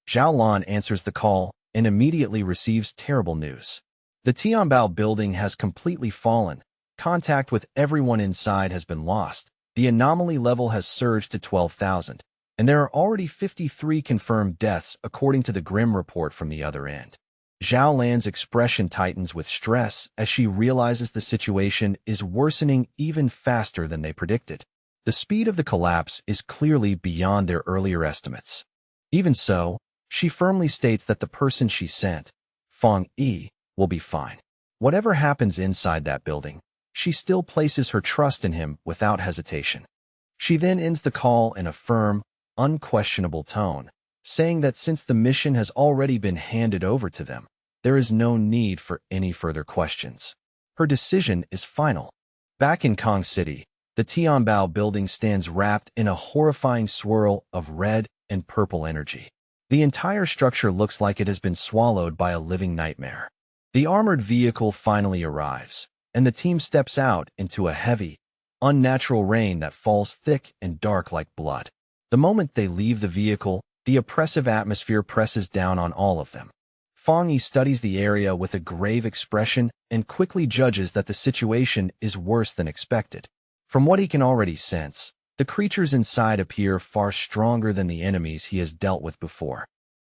Zhao Lan answers the call and immediately receives terrible news. The Tianbao building has completely fallen. Contact with everyone inside has been lost. The anomaly level has surged to 12,000, and there are already 53 confirmed deaths according to the grim report from the other end. Zhao Lan's expression tightens with stress as she realizes the situation is worsening even faster than they predicted. The speed of the collapse is clearly beyond their earlier estimates. Even so, she firmly states that the person she sent, Fong Yi, will be fine. Whatever happens inside that building, she still places her trust in him without hesitation. She then ends the call in a firm, unquestionable tone, saying that since the mission has already been handed over to them, there is no need for any further questions. Her decision is final. Back in Kong City, the Tianbao building stands wrapped in a horrifying swirl of red and purple energy. The entire structure looks like it has been swallowed by a living nightmare. The armored vehicle finally arrives, and the team steps out into a heavy, unnatural rain that falls thick and dark like blood. The moment they leave the vehicle, the oppressive atmosphere presses down on all of them. Fong Yi studies the area with a grave expression and quickly judges that the situation is worse than expected. From what he can already sense, the creatures inside appear far stronger than the enemies he has dealt with before.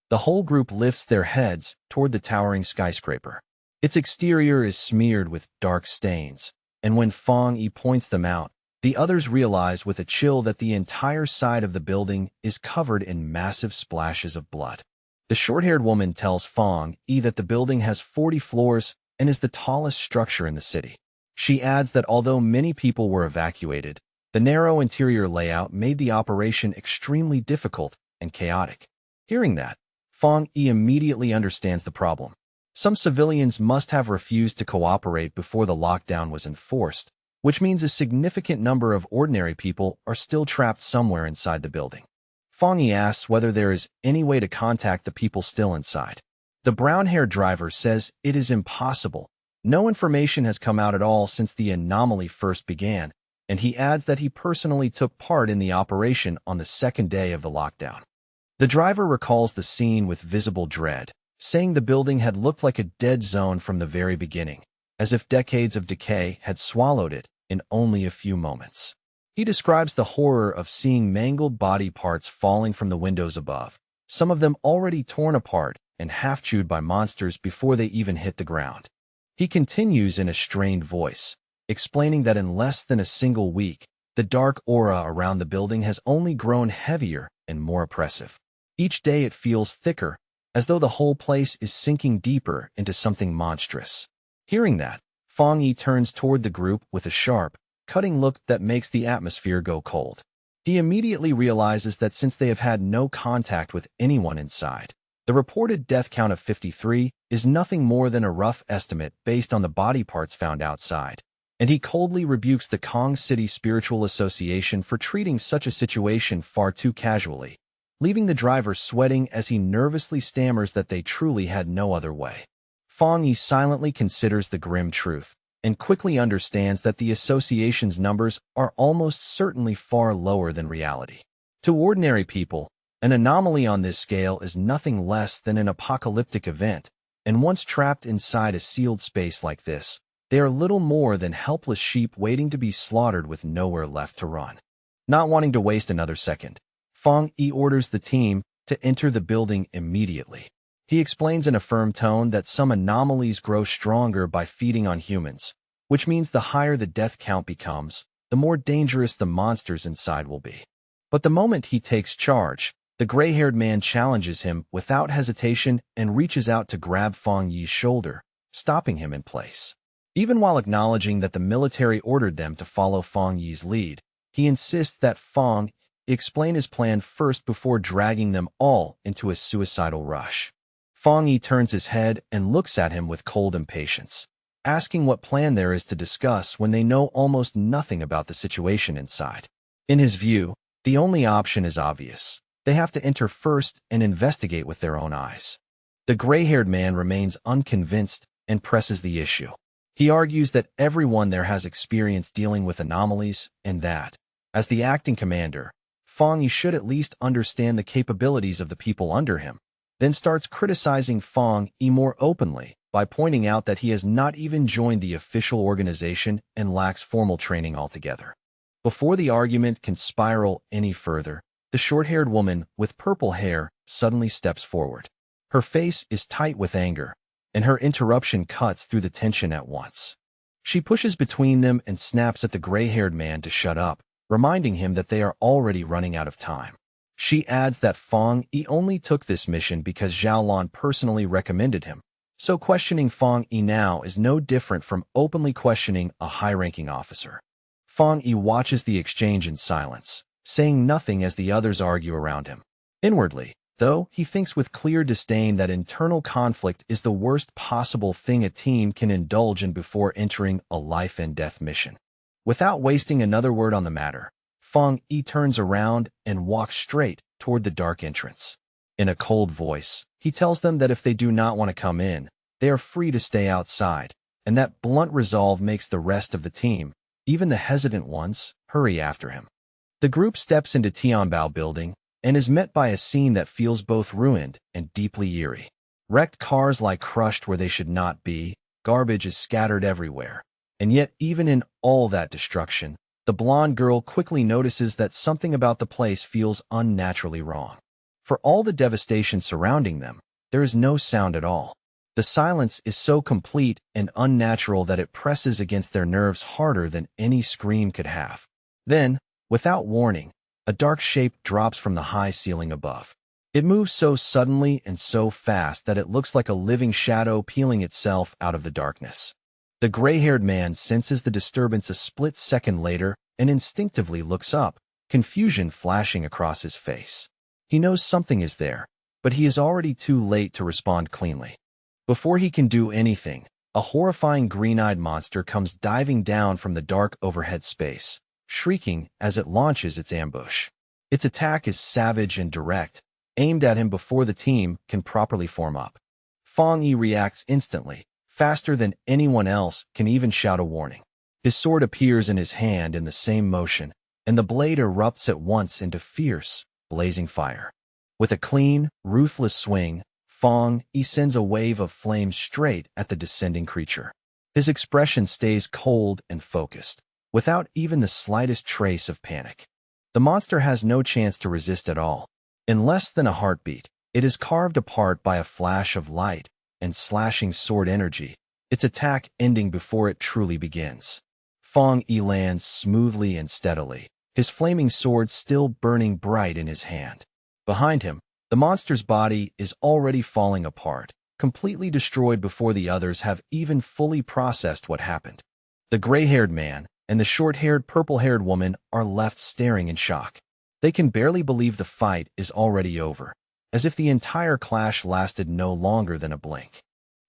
The whole group lifts their heads toward the towering skyscraper. Its exterior is smeared with dark stains, and when Fong Yi points them out, the others realize with a chill that the entire side of the building is covered in massive splashes of blood. The short-haired woman tells Fong Yi that the building has 40 floors and is the tallest structure in the city. She adds that although many people were evacuated, the narrow interior layout made the operation extremely difficult and chaotic. Hearing that, Fong Yi immediately understands the problem. Some civilians must have refused to cooperate before the lockdown was enforced, which means a significant number of ordinary people are still trapped somewhere inside the building. Fong Yi asks whether there is any way to contact the people still inside. The brown-haired driver says it is impossible. No information has come out at all since the anomaly first began, and he adds that he personally took part in the operation on the second day of the lockdown. The driver recalls the scene with visible dread, saying the building had looked like a dead zone from the very beginning, as if decades of decay had swallowed it in only a few moments. He describes the horror of seeing mangled body parts falling from the windows above, some of them already torn apart and half-chewed by monsters before they even hit the ground. He continues in a strained voice, explaining that in less than a single week, the dark aura around the building has only grown heavier and more oppressive. Each day it feels thicker, as though the whole place is sinking deeper into something monstrous. Hearing that, Fong Yi turns toward the group with a sharp, cutting look that makes the atmosphere go cold. He immediately realizes that since they have had no contact with anyone inside, the reported death count of 53 is nothing more than a rough estimate based on the body parts found outside, and he coldly rebukes the Kong City Spiritual Association for treating such a situation far too casually, leaving the driver sweating as he nervously stammers that they truly had no other way. Fong Yi silently considers the grim truth and quickly understands that the association's numbers are almost certainly far lower than reality. To ordinary people, an anomaly on this scale is nothing less than an apocalyptic event, and once trapped inside a sealed space like this, they are little more than helpless sheep waiting to be slaughtered with nowhere left to run. Not wanting to waste another second, Fong Yi orders the team to enter the building immediately. He explains in a firm tone that some anomalies grow stronger by feeding on humans, which means the higher the death count becomes, the more dangerous the monsters inside will be. But the moment he takes charge, the gray-haired man challenges him without hesitation and reaches out to grab Fong Yi's shoulder, stopping him in place. Even while acknowledging that the military ordered them to follow Fong Yi's lead, he insists that Fong explain his plan first before dragging them all into a suicidal rush. Fong Yi turns his head and looks at him with cold impatience, asking what plan there is to discuss when they know almost nothing about the situation inside. In his view, the only option is obvious. They have to enter first and investigate with their own eyes. The gray-haired man remains unconvinced and presses the issue. He argues that everyone there has experience dealing with anomalies and that, as the acting commander, Fong Yi should at least understand the capabilities of the people under him, then starts criticizing Fong Yi more openly by pointing out that he has not even joined the official organization and lacks formal training altogether. Before the argument can spiral any further, the short-haired woman with purple hair suddenly steps forward. Her face is tight with anger, and her interruption cuts through the tension at once. She pushes between them and snaps at the gray-haired man to shut up, reminding him that they are already running out of time. She adds that Fong Yi only took this mission because Zhao Lan personally recommended him, so questioning Fong Yi now is no different from openly questioning a high-ranking officer. Fong Yi watches the exchange in silence, saying nothing as the others argue around him. Inwardly, though, he thinks with clear disdain that internal conflict is the worst possible thing a team can indulge in before entering a life-and-death mission. Without wasting another word on the matter, Fong Yi turns around and walks straight toward the dark entrance. In a cold voice, he tells them that if they do not want to come in, they are free to stay outside, and that blunt resolve makes the rest of the team, even the hesitant ones, hurry after him. The group steps into Tianbao building and is met by a scene that feels both ruined and deeply eerie. Wrecked cars lie crushed where they should not be, garbage is scattered everywhere. And yet, even in all that destruction, the blonde girl quickly notices that something about the place feels unnaturally wrong. For all the devastation surrounding them, there is no sound at all. The silence is so complete and unnatural that it presses against their nerves harder than any scream could have. Then, without warning, a dark shape drops from the high ceiling above. It moves so suddenly and so fast that it looks like a living shadow peeling itself out of the darkness. The gray-haired man senses the disturbance a split second later and instinctively looks up, confusion flashing across his face. He knows something is there, but he is already too late to respond cleanly. Before he can do anything, a horrifying green-eyed monster comes diving down from the dark overhead space, shrieking as it launches its ambush. Its attack is savage and direct, aimed at him before the team can properly form up. Fong Yi reacts instantly, faster than anyone else can even shout a warning. His sword appears in his hand in the same motion, and the blade erupts at once into fierce, blazing fire. With a clean, ruthless swing, Fong Yi sends a wave of flame straight at the descending creature. His expression stays cold and focused, without even the slightest trace of panic. The monster has no chance to resist at all. In less than a heartbeat, it is carved apart by a flash of light and slashing sword energy, its attack ending before it truly begins. Fong Yi lands smoothly and steadily, his flaming sword still burning bright in his hand. Behind him, the monster's body is already falling apart, completely destroyed before the others have even fully processed what happened. The gray-haired man and the short-haired, purple-haired woman are left staring in shock. They can barely believe the fight is already over, as if the entire clash lasted no longer than a blink.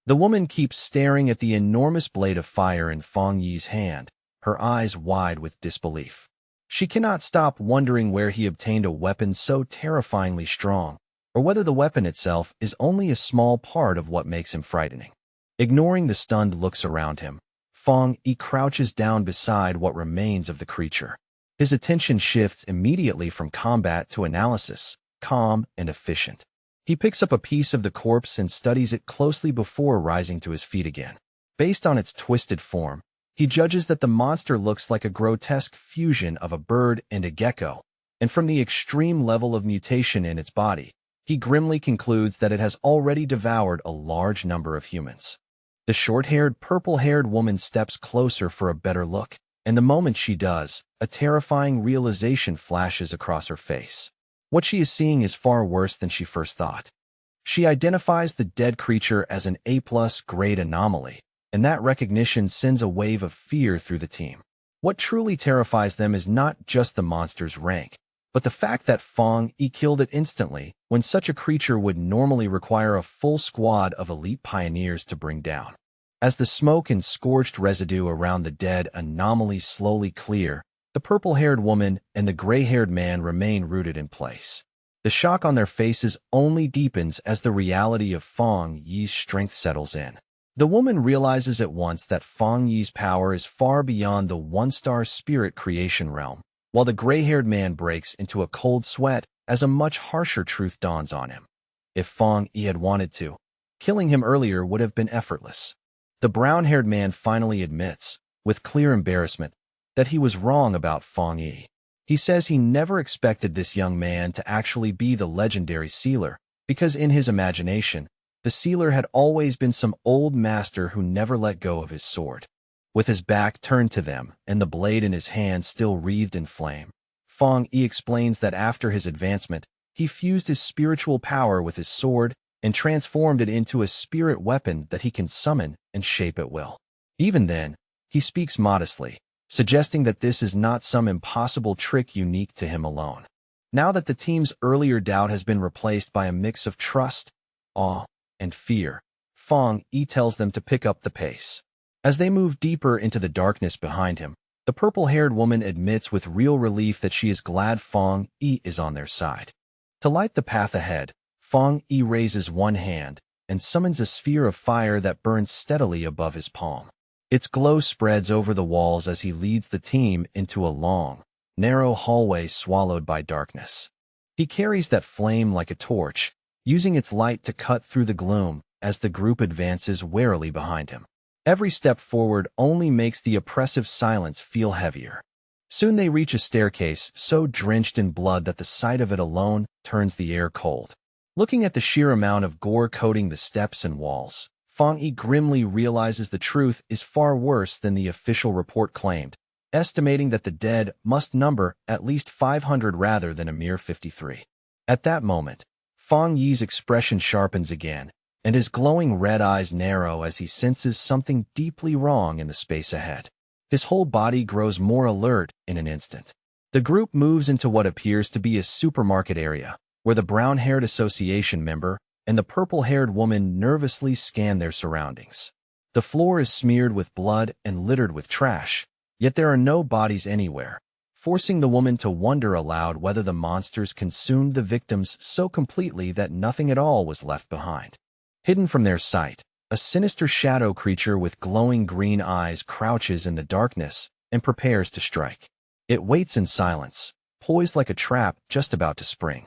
The woman keeps staring at the enormous blade of fire in Fong Yi's hand, her eyes wide with disbelief. She cannot stop wondering where he obtained a weapon so terrifyingly strong, or whether the weapon itself is only a small part of what makes him frightening. Ignoring the stunned looks around him, Fong Yi crouches down beside what remains of the creature. His attention shifts immediately from combat to analysis, calm and efficient. He picks up a piece of the corpse and studies it closely before rising to his feet again. Based on its twisted form, he judges that the monster looks like a grotesque fusion of a bird and a gecko, and from the extreme level of mutation in its body, he grimly concludes that it has already devoured a large number of humans. The short-haired, purple-haired woman steps closer for a better look, and the moment she does, a terrifying realization flashes across her face. What she is seeing is far worse than she first thought. She identifies the dead creature as an A+ grade anomaly, and that recognition sends a wave of fear through the team. What truly terrifies them is not just the monster's rank, But the fact that Fong Yi killed it instantly, when such a creature would normally require a full squad of elite pioneers to bring down. As the smoke and scorched residue around the dead anomaly slowly clear, the purple-haired woman and the gray-haired man remain rooted in place. The shock on their faces only deepens as the reality of Fong Yi's strength settles in. The woman realizes at once that Fong Yi's power is far beyond the one-star spirit creation realm, while the gray-haired man breaks into a cold sweat as a much harsher truth dawns on him. If Fong Yi had wanted to, killing him earlier would have been effortless. The brown-haired man finally admits, with clear embarrassment, that he was wrong about Fong Yi. He says he never expected this young man to actually be the legendary sealer, because in his imagination, the sealer had always been some old master who never let go of his sword. With his back turned to them and the blade in his hand still wreathed in flame, Fong Yi explains that after his advancement, he fused his spiritual power with his sword and transformed it into a spirit weapon that he can summon and shape at will. Even then, he speaks modestly, suggesting that this is not some impossible trick unique to him alone. Now that the team's earlier doubt has been replaced by a mix of trust, awe, and fear, Fong Yi tells them to pick up the pace. As they move deeper into the darkness behind him, the purple-haired woman admits with real relief that she is glad Fong Yi is on their side. To light the path ahead, Fong Yi raises one hand and summons a sphere of fire that burns steadily above his palm. Its glow spreads over the walls as he leads the team into a long, narrow hallway swallowed by darkness. He carries that flame like a torch, using its light to cut through the gloom as the group advances warily behind him. Every step forward only makes the oppressive silence feel heavier. Soon they reach a staircase so drenched in blood that the sight of it alone turns the air cold. Looking at the sheer amount of gore coating the steps and walls, Fong Yi grimly realizes the truth is far worse than the official report claimed, estimating that the dead must number at least 500 rather than a mere 53. At that moment, Fong Yi's expression sharpens again, and his glowing red eyes narrow as he senses something deeply wrong in the space ahead. His whole body grows more alert in an instant. The group moves into what appears to be a supermarket area, where the brown-haired association member and the purple-haired woman nervously scan their surroundings. The floor is smeared with blood and littered with trash, yet there are no bodies anywhere, forcing the woman to wonder aloud whether the monsters consumed the victims so completely that nothing at all was left behind. Hidden from their sight, a sinister shadow creature with glowing green eyes crouches in the darkness and prepares to strike. It waits in silence, poised like a trap just about to spring.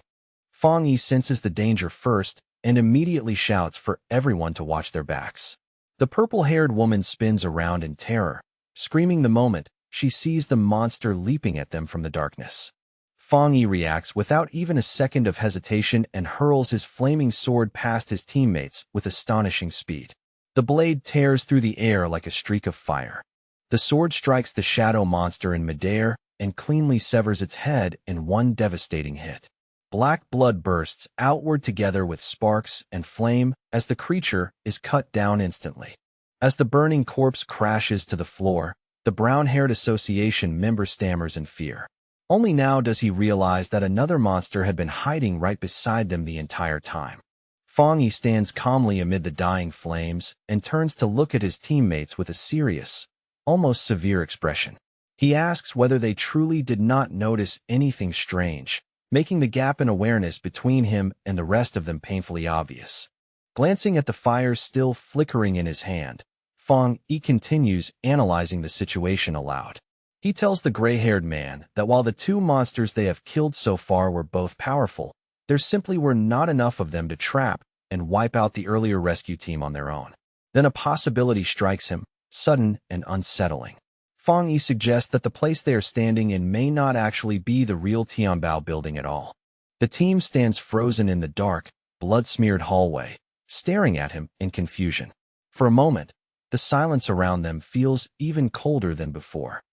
Fong Yi senses the danger first and immediately shouts for everyone to watch their backs. The purple-haired woman spins around in terror, screaming the moment she sees the monster leaping at them from the darkness. Fong Yi reacts without even a second of hesitation and hurls his flaming sword past his teammates with astonishing speed. The blade tears through the air like a streak of fire. The sword strikes the shadow monster in midair and cleanly severs its head in one devastating hit. Black blood bursts outward together with sparks and flame as the creature is cut down instantly. As the burning corpse crashes to the floor, the brown-haired association member stammers in fear. Only now does he realize that another monster had been hiding right beside them the entire time. Fong Yi stands calmly amid the dying flames and turns to look at his teammates with a serious, almost severe expression. He asks whether they truly did not notice anything strange, making the gap in awareness between him and the rest of them painfully obvious. Glancing at the fire still flickering in his hand, Fong Yi continues analyzing the situation aloud. He tells the gray-haired man that while the two monsters they have killed so far were both powerful, there simply were not enough of them to trap and wipe out the earlier rescue team on their own. Then a possibility strikes him, sudden and unsettling. Fong Yi suggests that the place they are standing in may not actually be the real Tianbao building at all. The team stands frozen in the dark, blood-smeared hallway, staring at him in confusion. For a moment, the silence around them feels even colder than before.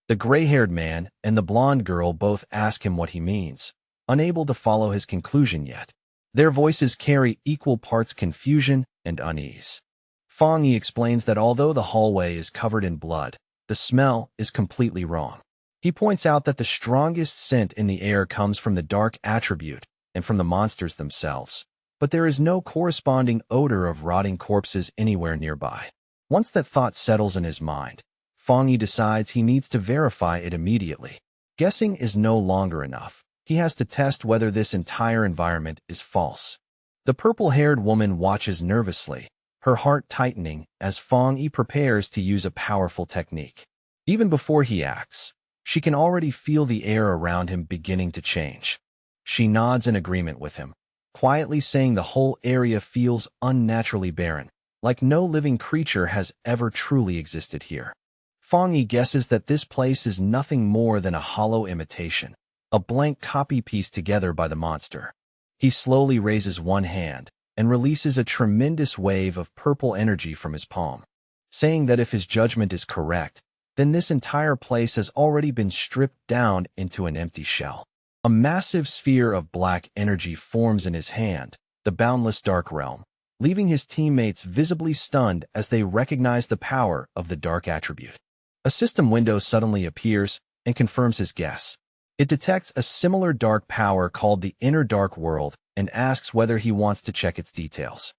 The gray-haired man and the blonde girl both ask him what he means, unable to follow his conclusion yet. Their voices carry equal parts confusion and unease. Fong Yi explains that although the hallway is covered in blood, the smell is completely wrong. He points out that the strongest scent in the air comes from the dark attribute and from the monsters themselves, but there is no corresponding odor of rotting corpses anywhere nearby. Once that thought settles in his mind, Fong Yi decides he needs to verify it immediately. Guessing is no longer enough. He has to test whether this entire environment is false. The purple-haired woman watches nervously, her heart tightening as Fong Yi prepares to use a powerful technique. Even before he acts, she can already feel the air around him beginning to change. She nods in agreement with him, quietly saying the whole area feels unnaturally barren, like no living creature has ever truly existed here. Fong Yi guesses that this place is nothing more than a hollow imitation, a blank copy pieced together by the monster. He slowly raises one hand and releases a tremendous wave of purple energy from his palm, saying that if his judgment is correct, then this entire place has already been stripped down into an empty shell. A massive sphere of black energy forms in his hand, the boundless dark realm, leaving his teammates visibly stunned as they recognize the power of the dark attribute. A system window suddenly appears and confirms his guess. It detects a similar dark power called the Inner Dark World and asks whether he wants to check its details.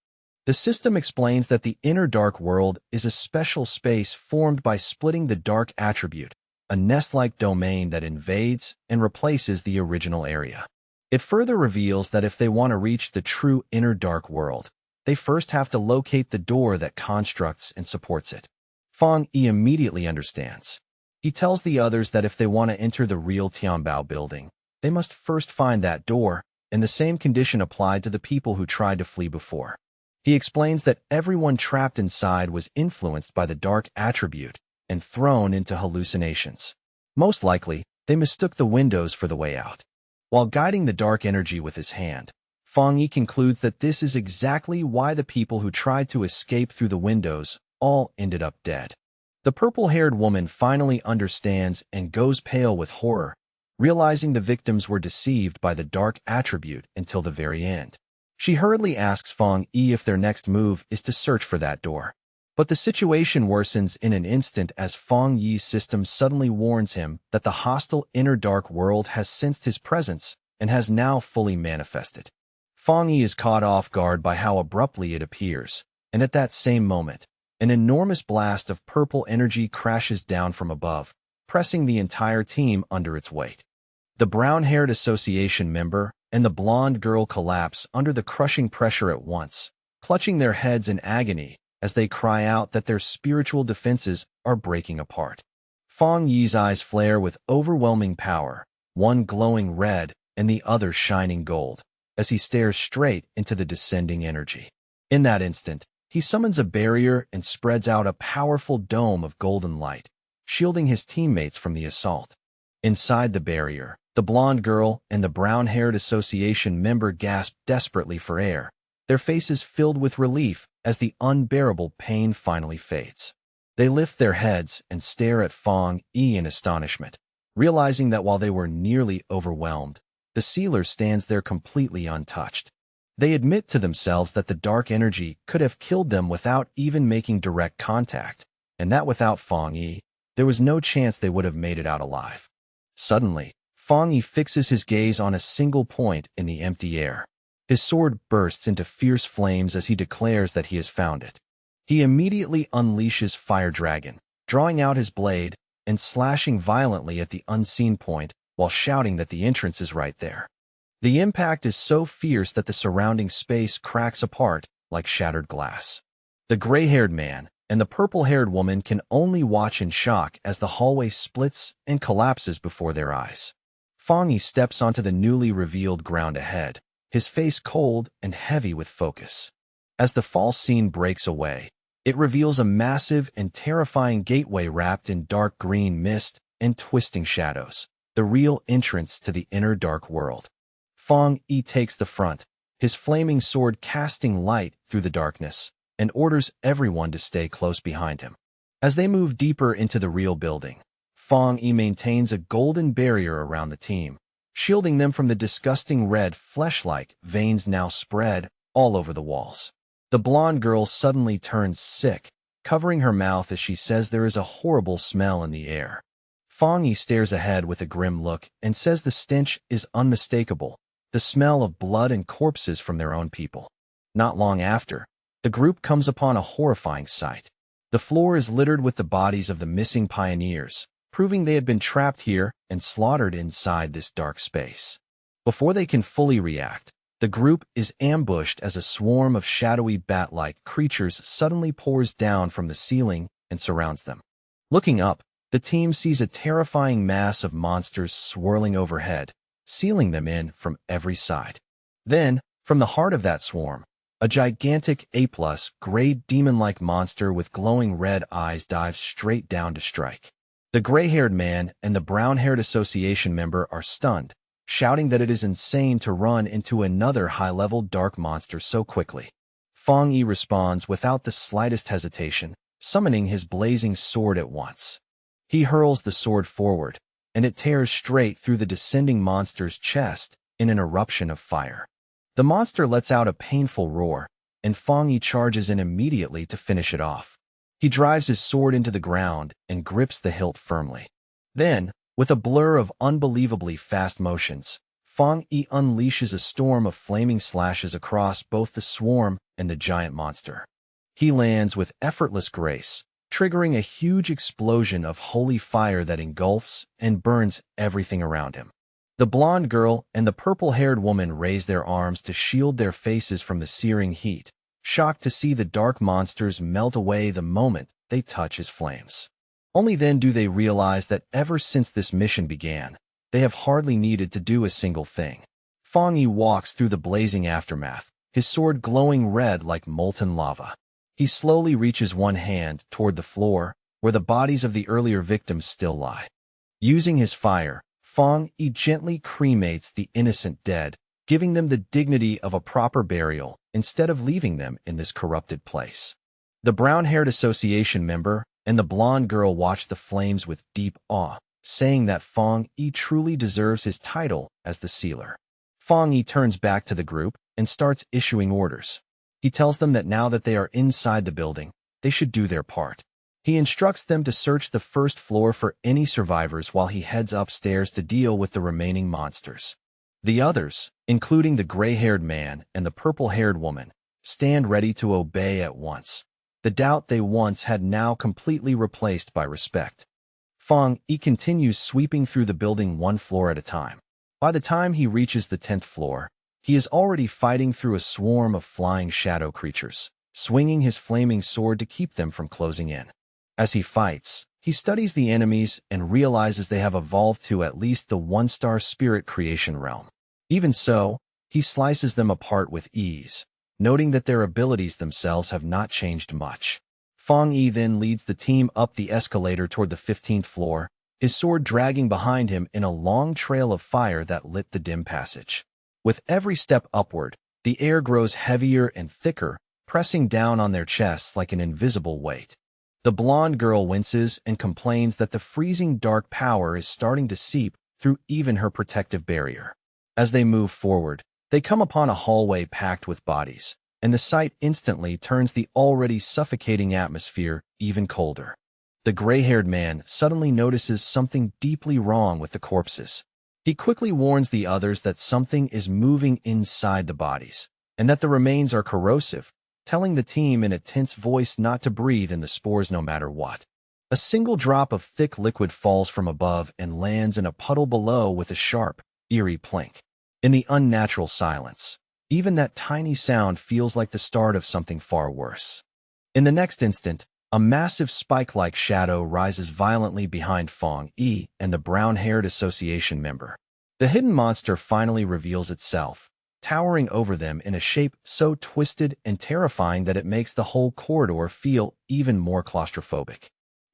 The system explains that the Inner Dark World is a special space formed by splitting the dark attribute, a nest-like domain that invades and replaces the original area. It further reveals that if they want to reach the true Inner Dark World, they first have to locate the door that constructs and supports it. Fong Yi immediately understands. He tells the others that if they want to enter the real Tianbao building, they must first find that door, and the same condition applied to the people who tried to flee before. He explains that everyone trapped inside was influenced by the dark attribute and thrown into hallucinations. Most likely, they mistook the windows for the way out. While guiding the dark energy with his hand, Fong Yi concludes that this is exactly why the people who tried to escape through the windows all ended up dead. The purple-haired woman finally understands and goes pale with horror, realizing the victims were deceived by the dark attribute until the very end. She hurriedly asks Fong Yi if their next move is to search for that door. But the situation worsens in an instant as Fong Yi's system suddenly warns him that the hostile Inner Dark World has sensed his presence and has now fully manifested. Fong Yi is caught off guard by how abruptly it appears, and at that same moment, an enormous blast of purple energy crashes down from above, pressing the entire team under its weight. The brown-haired association member and the blonde girl collapse under the crushing pressure at once, clutching their heads in agony as they cry out that their spiritual defenses are breaking apart. Fong Yi's eyes flare with overwhelming power, one glowing red and the other shining gold, as he stares straight into the descending energy. In that instant, he summons a barrier and spreads out a powerful dome of golden light, shielding his teammates from the assault. Inside the barrier, the blonde girl and the brown-haired association member gasp desperately for air, their faces filled with relief as the unbearable pain finally fades. They lift their heads and stare at Fong Yi in astonishment, realizing that while they were nearly overwhelmed, the sealer stands there completely untouched. They admit to themselves that the dark energy could have killed them without even making direct contact, and that without Fong Yi, there was no chance they would have made it out alive. Suddenly, Fong Yi fixes his gaze on a single point in the empty air. His sword bursts into fierce flames as he declares that he has found it. He immediately unleashes Fire Dragon, drawing out his blade and slashing violently at the unseen point while shouting that the entrance is right there. The impact is so fierce that the surrounding space cracks apart like shattered glass. The gray-haired man and the purple-haired woman can only watch in shock as the hallway splits and collapses before their eyes. Fong Yi steps onto the newly revealed ground ahead, his face cold and heavy with focus. As the false scene breaks away, it reveals a massive and terrifying gateway wrapped in dark green mist and twisting shadows, the real entrance to the Inner Dark World. Fong Yi takes the front, his flaming sword casting light through the darkness, and orders everyone to stay close behind him. As they move deeper into the real building, Fong Yi maintains a golden barrier around the team, shielding them from the disgusting red flesh-like veins now spread all over the walls. The blonde girl suddenly turns sick, covering her mouth as she says there is a horrible smell in the air. Fong Yi stares ahead with a grim look and says the stench is unmistakable, the smell of blood and corpses from their own people. Not long after, the group comes upon a horrifying sight. The floor is littered with the bodies of the missing pioneers, proving they had been trapped here and slaughtered inside this dark space. Before they can fully react, the group is ambushed as a swarm of shadowy bat-like creatures suddenly pours down from the ceiling and surrounds them. Looking up, the team sees a terrifying mass of monsters swirling overhead, sealing them in from every side. Then, from the heart of that swarm, a gigantic A-plus, gray demon-like monster with glowing red eyes dives straight down to strike. The gray-haired man and the brown-haired association member are stunned, shouting that it is insane to run into another high-level dark monster so quickly. Fong Yi responds without the slightest hesitation, summoning his blazing sword at once. He hurls the sword forward, and it tears straight through the descending monster's chest in an eruption of fire. The monster lets out a painful roar, and Fong Yi charges in immediately to finish it off. He drives his sword into the ground and grips the hilt firmly. Then, with a blur of unbelievably fast motions, Fong Yi unleashes a storm of flaming slashes across both the swarm and the giant monster. He lands with effortless grace, triggering a huge explosion of holy fire that engulfs and burns everything around him. The blonde girl and the purple-haired woman raise their arms to shield their faces from the searing heat, shocked to see the dark monsters melt away the moment they touch his flames. Only then do they realize that ever since this mission began, they have hardly needed to do a single thing. Fong Yi walks through the blazing aftermath, his sword glowing red like molten lava. He slowly reaches one hand toward the floor, where the bodies of the earlier victims still lie. Using his fire, Fong Yi gently cremates the innocent dead, giving them the dignity of a proper burial instead of leaving them in this corrupted place. The brown-haired association member and the blonde girl watch the flames with deep awe, saying that Fong Yi truly deserves his title as the sealer. Fong Yi turns back to the group and starts issuing orders. He tells them that now that they are inside the building, they should do their part. He instructs them to search the first floor for any survivors while he heads upstairs to deal with the remaining monsters. The others, including the gray-haired man and the purple-haired woman, stand ready to obey at once. The doubt they once had now completely replaced by respect. Fong Yi continues sweeping through the building one floor at a time. By the time he reaches the 10th floor, he is already fighting through a swarm of flying shadow creatures, swinging his flaming sword to keep them from closing in. As he fights, he studies the enemies and realizes they have evolved to at least the one-star spirit creation realm. Even so, he slices them apart with ease, noting that their abilities themselves have not changed much. Fong Yi then leads the team up the escalator toward the 15th floor, his sword dragging behind him in a long trail of fire that lit the dim passage. With every step upward, the air grows heavier and thicker, pressing down on their chests like an invisible weight. The blonde girl winces and complains that the freezing dark power is starting to seep through even her protective barrier. As they move forward, they come upon a hallway packed with bodies, and the sight instantly turns the already suffocating atmosphere even colder. The gray-haired man suddenly notices something deeply wrong with the corpses. He quickly warns the others that something is moving inside the bodies, and that the remains are corrosive, telling the team in a tense voice not to breathe in the spores no matter what. A single drop of thick liquid falls from above and lands in a puddle below with a sharp, eerie plink. In the unnatural silence, even that tiny sound feels like the start of something far worse. In the next instant, a massive spike-like shadow rises violently behind Fong Yi and the brown-haired association member. The hidden monster finally reveals itself, towering over them in a shape so twisted and terrifying that it makes the whole corridor feel even more claustrophobic.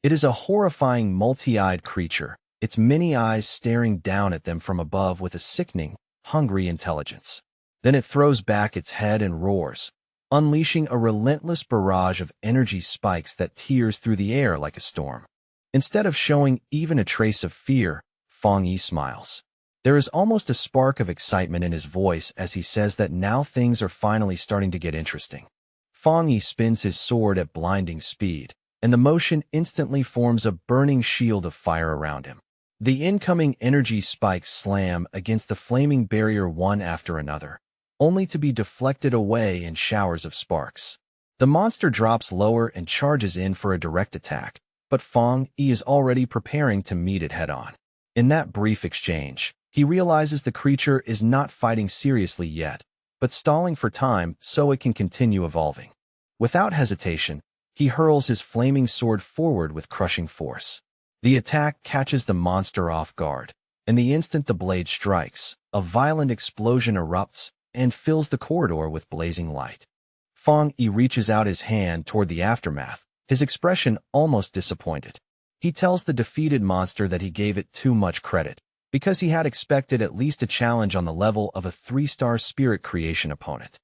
It is a horrifying multi-eyed creature, its many eyes staring down at them from above with a sickening, hungry intelligence. Then it throws back its head and roars, unleashing a relentless barrage of energy spikes that tears through the air like a storm. Instead of showing even a trace of fear, Fong Yi smiles. There is almost a spark of excitement in his voice as he says that now things are finally starting to get interesting. Fong Yi spins his sword at blinding speed, and the motion instantly forms a burning shield of fire around him. The incoming energy spikes slam against the flaming barrier one after another, only to be deflected away in showers of sparks. The monster drops lower and charges in for a direct attack, but Fong Yi is already preparing to meet it head-on. In that brief exchange, he realizes the creature is not fighting seriously yet, but stalling for time so it can continue evolving. Without hesitation, he hurls his flaming sword forward with crushing force. The attack catches the monster off guard, and the instant the blade strikes, a violent explosion erupts and fills the corridor with blazing light. Fong Yi reaches out his hand toward the aftermath, his expression almost disappointed. He tells the defeated monster that he gave it too much credit, because he had expected at least a challenge on the level of a 3-star spirit creation opponent.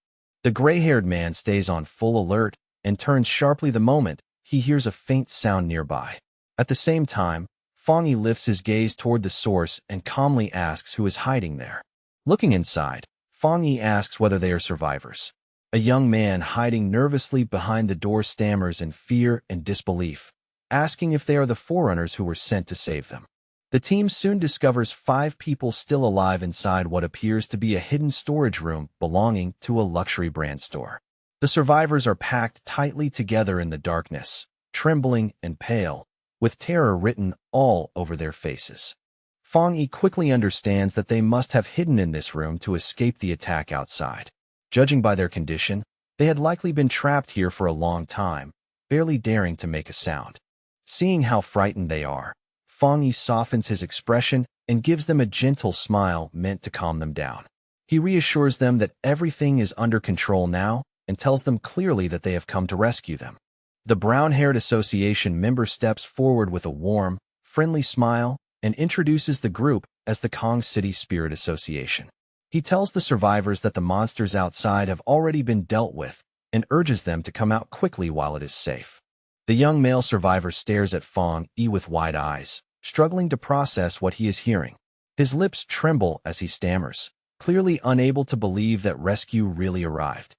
The gray-haired man stays on full alert and turns sharply the moment he hears a faint sound nearby. At the same time, Fong Yi lifts his gaze toward the source and calmly asks who is hiding there. Looking inside, Fong Yi asks whether they are survivors. A young man hiding nervously behind the door stammers in fear and disbelief, asking if they are the forerunners who were sent to save them. The team soon discovers 5 people still alive inside what appears to be a hidden storage room belonging to a luxury brand store. The survivors are packed tightly together in the darkness, trembling and pale, with terror written all over their faces. Fong Yi quickly understands that they must have hidden in this room to escape the attack outside. Judging by their condition, they had likely been trapped here for a long time, barely daring to make a sound. Seeing how frightened they are, Fong Yi softens his expression and gives them a gentle smile meant to calm them down. He reassures them that everything is under control now and tells them clearly that they have come to rescue them. The brown-haired association member steps forward with a warm, friendly smile and introduces the group as the Kong City Spirit Association. He tells the survivors that the monsters outside have already been dealt with and urges them to come out quickly while it is safe. The young male survivor stares at Fong Yi with wide eyes, struggling to process what he is hearing. His lips tremble as he stammers, clearly unable to believe that rescue really arrived.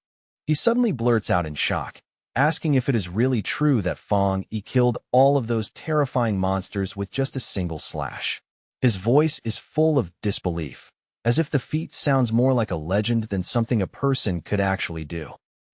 He suddenly blurts out in shock, asking if it is really true that Fong Yi killed all of those terrifying monsters with just a single slash. His voice is full of disbelief, as if the feat sounds more like a legend than something a person could actually do.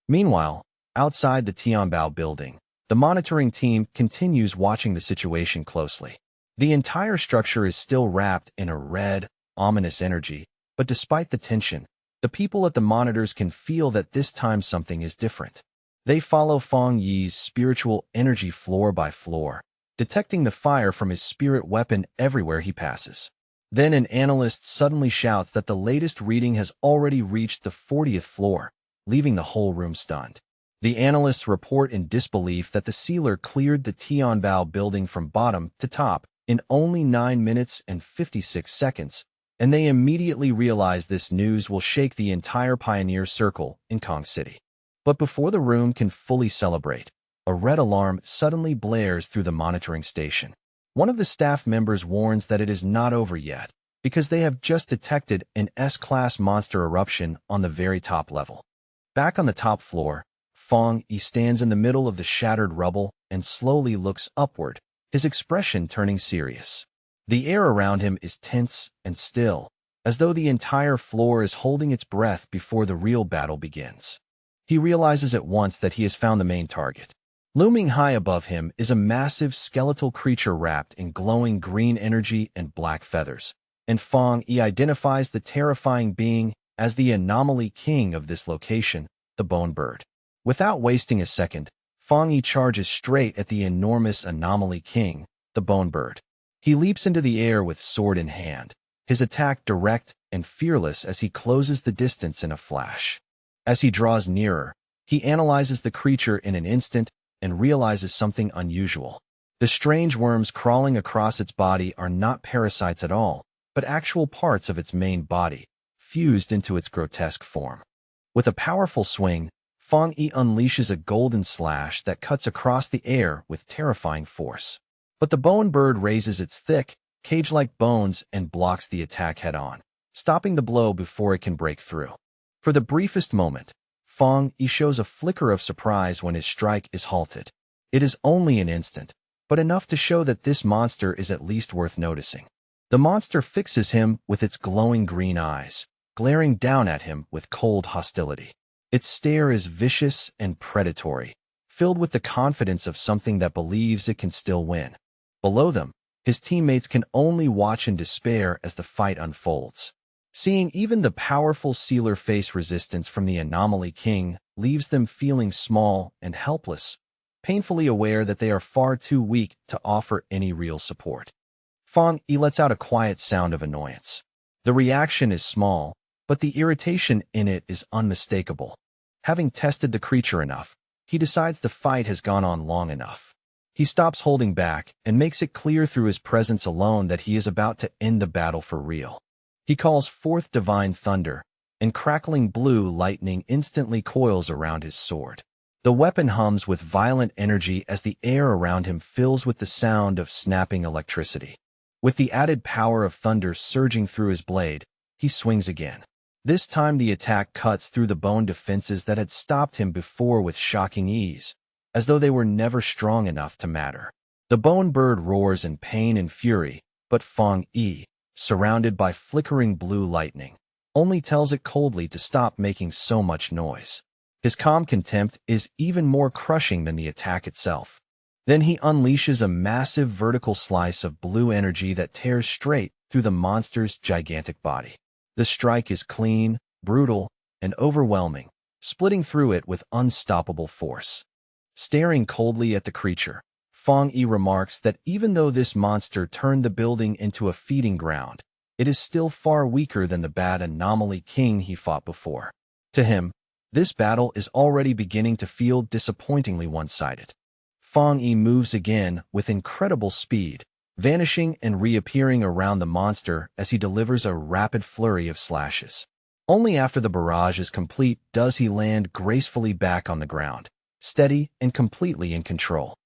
Meanwhile, outside the Tianbao building, the monitoring team continues watching the situation closely. The entire structure is still wrapped in a red, ominous energy, but despite the tension, the people at the monitors can feel that this time something is different. They follow Fong Yi's spiritual energy floor by floor, detecting the fire from his spirit weapon everywhere he passes. Then an analyst suddenly shouts that the latest reading has already reached the 40th floor, leaving the whole room stunned. The analysts report in disbelief that the sealer cleared the Tianbao building from bottom to top in only 9 minutes and 56 seconds, and they immediately realize this news will shake the entire pioneer circle in Kong City. But before the room can fully celebrate, a red alarm suddenly blares through the monitoring station. One of the staff members warns that it is not over yet, because they have just detected an S-class monster eruption on the very top level. Back on the top floor, Fong Yi stands in the middle of the shattered rubble and slowly looks upward, his expression turning serious. The air around him is tense and still, as though the entire floor is holding its breath before the real battle begins. He realizes at once that he has found the main target. Looming high above him is a massive skeletal creature wrapped in glowing green energy and black feathers, and Fong Yi identifies the terrifying being as the anomaly king of this location, the Bone Bird. Without wasting a second, Fong Yi charges straight at the enormous anomaly king, the Bone Bird. He leaps into the air with sword in hand, his attack direct and fearless as he closes the distance in a flash. As he draws nearer, he analyzes the creature in an instant and realizes something unusual. The strange worms crawling across its body are not parasites at all, but actual parts of its main body, fused into its grotesque form. With a powerful swing, Fong Yi unleashes a golden slash that cuts across the air with terrifying force. But the Bone Bird raises its thick, cage-like bones and blocks the attack head-on, stopping the blow before it can break through. For the briefest moment, Fong Yi shows a flicker of surprise when his strike is halted. It is only an instant, but enough to show that this monster is at least worth noticing. The monster fixes him with its glowing green eyes, glaring down at him with cold hostility. Its stare is vicious and predatory, filled with the confidence of something that believes it can still win. Below them, his teammates can only watch in despair as the fight unfolds. Seeing even the powerful sealer face resistance from the Anomaly King leaves them feeling small and helpless, painfully aware that they are far too weak to offer any real support. Fong Yi lets out a quiet sound of annoyance. The reaction is small, but the irritation in it is unmistakable. Having tested the creature enough, he decides the fight has gone on long enough. He stops holding back and makes it clear through his presence alone that he is about to end the battle for real. He calls forth divine thunder, and crackling blue lightning instantly coils around his sword. The weapon hums with violent energy as the air around him fills with the sound of snapping electricity. With the added power of thunder surging through his blade, he swings again. This time the attack cuts through the bone defenses that had stopped him before with shocking ease, as though they were never strong enough to matter. The bone bird roars in pain and fury, but Fong Yi, surrounded by flickering blue lightning, only tells it coldly to stop making so much noise. His calm contempt is even more crushing than the attack itself. Then he unleashes a massive vertical slice of blue energy that tears straight through the monster's gigantic body. The strike is clean, brutal, and overwhelming, splitting through it with unstoppable force. Staring coldly at the creature, Fong Yi remarks that even though this monster turned the building into a feeding ground, it is still far weaker than the bad Anomaly King he fought before. To him, this battle is already beginning to feel disappointingly one-sided. Fong Yi moves again with incredible speed, vanishing and reappearing around the monster as he delivers a rapid flurry of slashes. Only after the barrage is complete does he land gracefully back on the ground, steady and completely in control.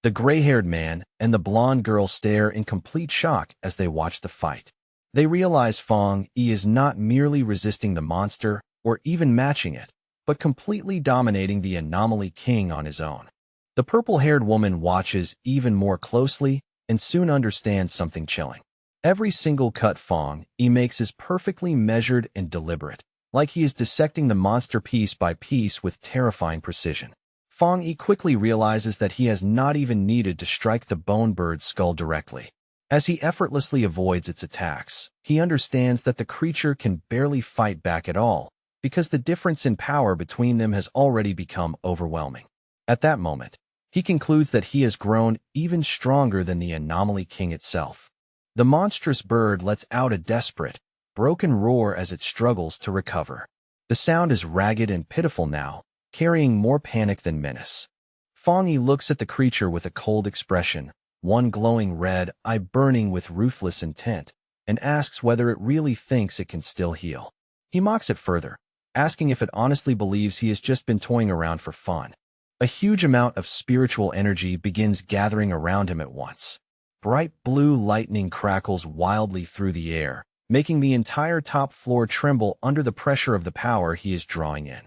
The gray-haired man and the blonde girl stare in complete shock as they watch the fight. They realize Fong Yi is not merely resisting the monster or even matching it, but completely dominating the Anomaly King on his own. The purple-haired woman watches even more closely and soon understands something chilling. Every single cut Fong Yi makes is perfectly measured and deliberate, like he is dissecting the monster piece by piece with terrifying precision. Fong Yi quickly realizes that he has not even needed to strike the bone bird's skull directly. As he effortlessly avoids its attacks, he understands that the creature can barely fight back at all, because the difference in power between them has already become overwhelming. At that moment, he concludes that he has grown even stronger than the Anomaly King itself. The monstrous bird lets out a desperate, broken roar as it struggles to recover. The sound is ragged and pitiful now, carrying more panic than menace. Fong Yi looks at the creature with a cold expression, one glowing red eye burning with ruthless intent, and asks whether it really thinks it can still heal. He mocks it further, asking if it honestly believes he has just been toying around for fun. A huge amount of spiritual energy begins gathering around him at once. Bright blue lightning crackles wildly through the air, making the entire top floor tremble under the pressure of the power he is drawing in.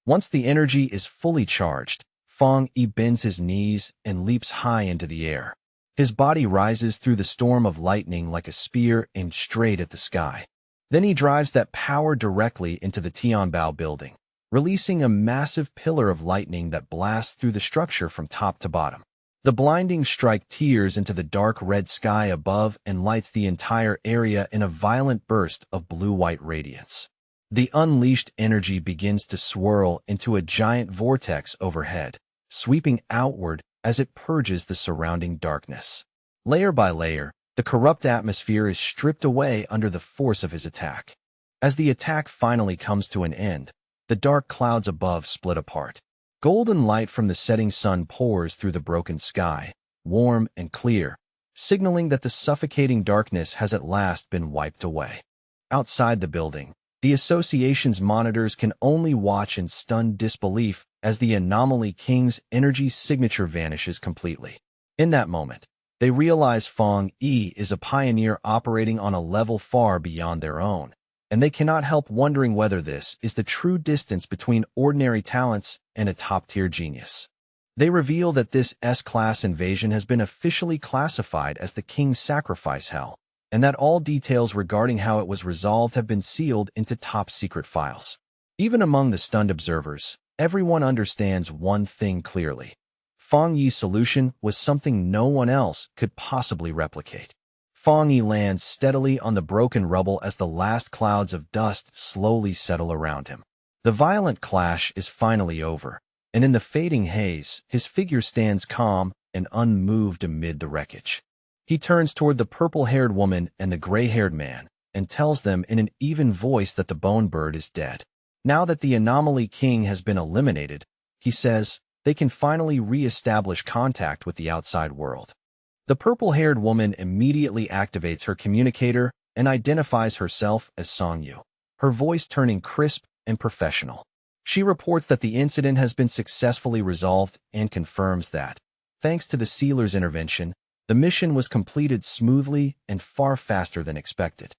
Once the energy is fully charged, Fong Yi bends his knees and leaps high into the air. His body rises through the storm of lightning like a spear aimed straight at the sky. Then he drives that power directly into the Tianbao building, releasing a massive pillar of lightning that blasts through the structure from top to bottom. The blinding strike tears into the dark red sky above and lights the entire area in a violent burst of blue-white radiance. The unleashed energy begins to swirl into a giant vortex overhead, sweeping outward as it purges the surrounding darkness. Layer by layer, the corrupt atmosphere is stripped away under the force of his attack. As the attack finally comes to an end, the dark clouds above split apart. Golden light from the setting sun pours through the broken sky, warm and clear, signaling that the suffocating darkness has at last been wiped away. Outside the building, the association's monitors can only watch in stunned disbelief as the Anomaly King's energy signature vanishes completely. In that moment, they realize Fong Yi is a pioneer operating on a level far beyond their own, and they cannot help wondering whether this is the true distance between ordinary talents and a top-tier genius. They reveal that this S-class invasion has been officially classified as the King's Sacrifice Hell, and that all details regarding how it was resolved have been sealed into top-secret files. Even among the stunned observers, everyone understands one thing clearly. Fang Yi's solution was something no one else could possibly replicate. Fang Yi lands steadily on the broken rubble as the last clouds of dust slowly settle around him. The violent clash is finally over, and in the fading haze, his figure stands calm and unmoved amid the wreckage. He turns toward the purple-haired woman and the gray-haired man and tells them in an even voice that the bone bird is dead. Now that the anomaly king has been eliminated, he says, they can finally re-establish contact with the outside world. The purple-haired woman immediately activates her communicator and identifies herself as Songyu, her voice turning crisp and professional. She reports that the incident has been successfully resolved and confirms that, thanks to the sealer's intervention, the mission was completed smoothly and far faster than expected.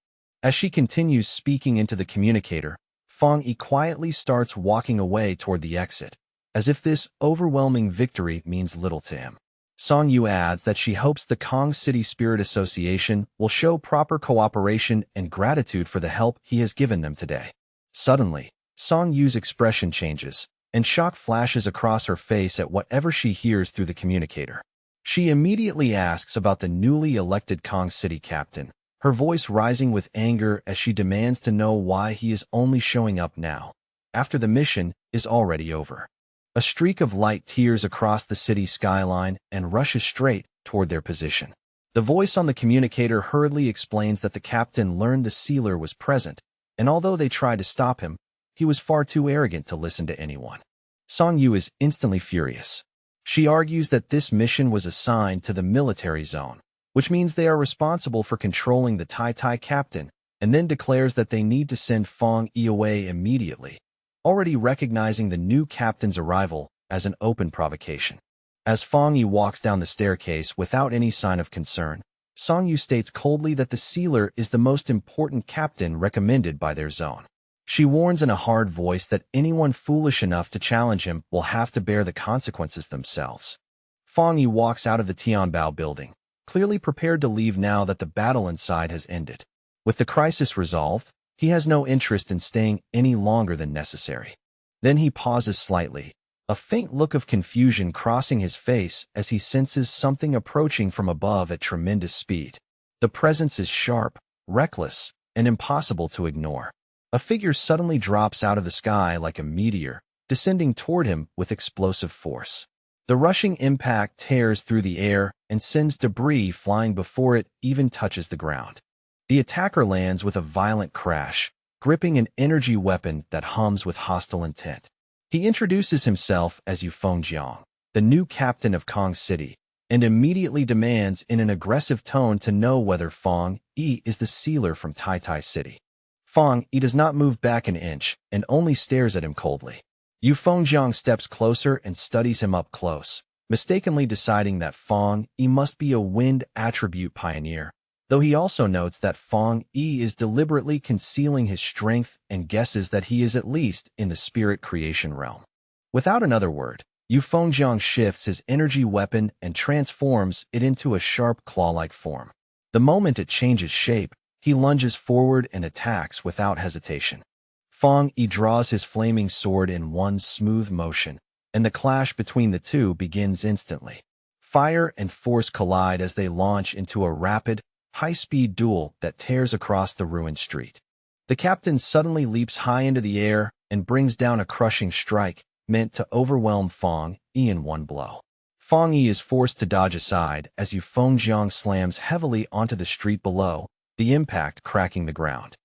As she continues speaking into the communicator, Fang Yi quietly starts walking away toward the exit, as if this overwhelming victory means little to him. Songyu adds that she hopes the Kong City Spirit Association will show proper cooperation and gratitude for the help he has given them today. Suddenly, Songyu's expression changes, and shock flashes across her face at whatever she hears through the communicator. She immediately asks about the newly elected Kong City captain, her voice rising with anger as she demands to know why he is only showing up now, after the mission is already over. A streak of light tears across the city skyline and rushes straight toward their position. The voice on the communicator hurriedly explains that the captain learned the sealer was present, and although they tried to stop him, he was far too arrogant to listen to anyone. Songyu is instantly furious. She argues that this mission was assigned to the military zone, which means they are responsible for controlling the Tai captain, and then declares that they need to send Fang Yi away immediately, already recognizing the new captain's arrival as an open provocation. As Fang Yi walks down the staircase without any sign of concern, Songyu states coldly that the sealer is the most important captain recommended by their zone. She warns in a hard voice that anyone foolish enough to challenge him will have to bear the consequences themselves. Fang Yi walks out of the Tianbao building, clearly prepared to leave now that the battle inside has ended. With the crisis resolved, he has no interest in staying any longer than necessary. Then he pauses slightly, a faint look of confusion crossing his face as he senses something approaching from above at tremendous speed. The presence is sharp, reckless, and impossible to ignore. A figure suddenly drops out of the sky like a meteor, descending toward him with explosive force. The rushing impact tears through the air and sends debris flying before it even touches the ground. The attacker lands with a violent crash, gripping an energy weapon that hums with hostile intent. He introduces himself as Yu Fengjiang, the new captain of Kong City, and immediately demands in an aggressive tone to know whether Fang Yi is the sealer from Tai City. Fang Yi does not move back an inch and only stares at him coldly. Yu Fengjiang steps closer and studies him up close, mistakenly deciding that Fang Yi must be a wind attribute pioneer, though he also notes that Fang Yi is deliberately concealing his strength and guesses that he is at least in the spirit creation realm. Without another word, Yu Fengjiang shifts his energy weapon and transforms it into a sharp claw-like form. The moment it changes shape, he lunges forward and attacks without hesitation. Fang Yi draws his flaming sword in one smooth motion, and the clash between the two begins instantly. Fire and force collide as they launch into a rapid, high-speed duel that tears across the ruined street. The captain suddenly leaps high into the air and brings down a crushing strike meant to overwhelm Fang Yi in one blow. Fang Yi is forced to dodge aside as Yu Fengjiang slams heavily onto the street below, the impact cracking the ground.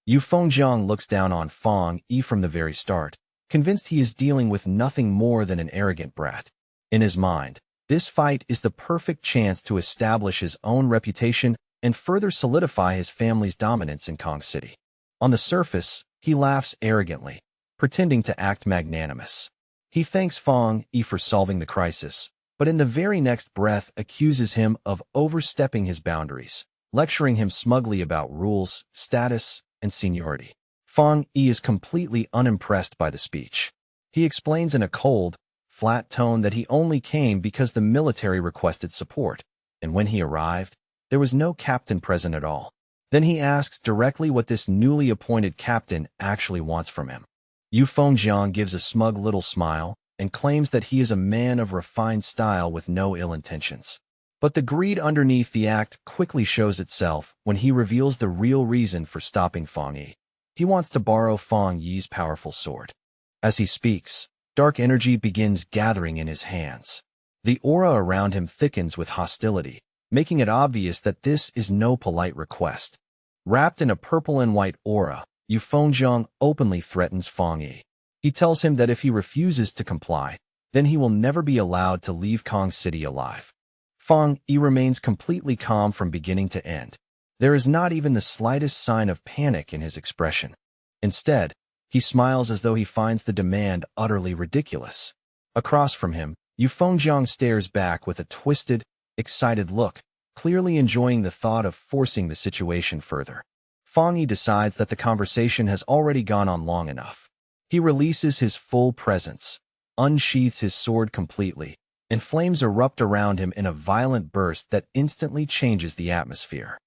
Yu Fengjiang looks down on Fang Yi from the very start, convinced he is dealing with nothing more than an arrogant brat. In his mind, this fight is the perfect chance to establish his own reputation and further solidify his family's dominance in Kong City. On the surface, he laughs arrogantly, pretending to act magnanimous. He thanks Fang Yi for solving the crisis, but in the very next breath accuses him of overstepping his boundaries, lecturing him smugly about rules, status, and seniority. Fang Yi is completely unimpressed by the speech. He explains in a cold, flat tone that he only came because the military requested support, and when he arrived, there was no captain present at all. Then he asks directly what this newly appointed captain actually wants from him. Yu Fengjiang gives a smug little smile and claims that he is a man of refined style with no ill intentions. But the greed underneath the act quickly shows itself when he reveals the real reason for stopping Fang Yi. He wants to borrow Fang Yi's powerful sword. As he speaks, dark energy begins gathering in his hands. The aura around him thickens with hostility, making it obvious that this is no polite request. Wrapped in a purple and white aura, Yu Fengjiang openly threatens Fang Yi. He tells him that if he refuses to comply, then he will never be allowed to leave Kong City alive. Fang Yi remains completely calm from beginning to end. There is not even the slightest sign of panic in his expression. Instead, he smiles as though he finds the demand utterly ridiculous. Across from him, Yu Fengjiang stares back with a twisted, excited look, clearly enjoying the thought of forcing the situation further. Fang Yi decides that the conversation has already gone on long enough. He releases his full presence, unsheaths his sword completely, and flames erupt around him in a violent burst that instantly changes the atmosphere.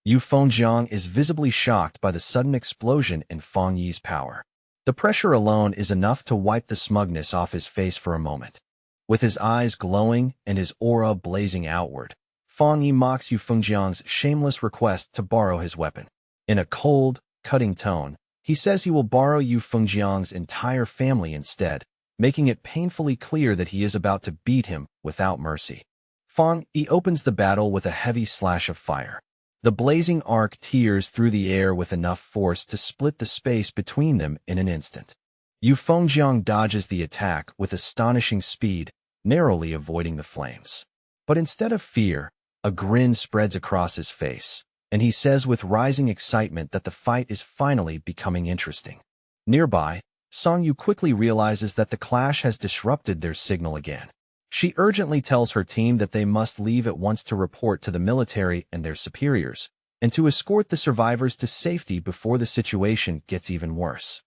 Yu Fengjiang is visibly shocked by the sudden explosion in Fang Yi's power. The pressure alone is enough to wipe the smugness off his face for a moment. With his eyes glowing and his aura blazing outward, Fang Yi mocks Yu Fengjiang's shameless request to borrow his weapon. In a cold, cutting tone, he says he will borrow Yu Fengjiang's entire family instead, making it painfully clear that he is about to beat him without mercy. Fang Yi opens the battle with a heavy slash of fire. The blazing arc tears through the air with enough force to split the space between them in an instant. Yu Fengjiang dodges the attack with astonishing speed, narrowly avoiding the flames. But instead of fear, a grin spreads across his face, and he says with rising excitement that the fight is finally becoming interesting. Nearby, Song Yu quickly realizes that the clash has disrupted their signal again. She urgently tells her team that they must leave at once to report to the military and their superiors, and to escort the survivors to safety before the situation gets even worse.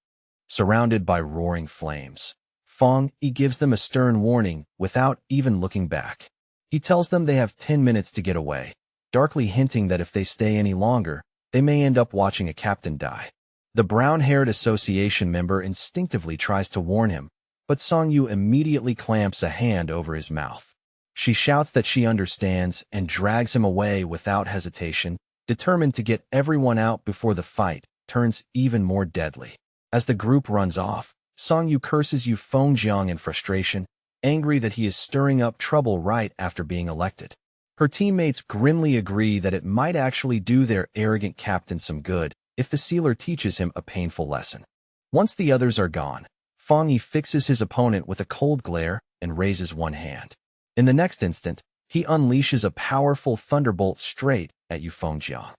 Surrounded by roaring flames, Fang Yi gives them a stern warning without even looking back. He tells them they have 10 minutes to get away, darkly hinting that if they stay any longer, they may end up watching a captain die. The brown-haired association member instinctively tries to warn him, but Song Yu immediately clamps a hand over his mouth. She shouts that she understands and drags him away without hesitation, determined to get everyone out before the fight turns even more deadly. As the group runs off, Song Yu curses Yu Fengjiang in frustration, angry that he is stirring up trouble right after being elected. Her teammates grimly agree that it might actually do their arrogant captain some good if the sealer teaches him a painful lesson. Once the others are gone, Fang Yi fixes his opponent with a cold glare and raises one hand. In the next instant, he unleashes a powerful thunderbolt straight at Yu Fengjiang.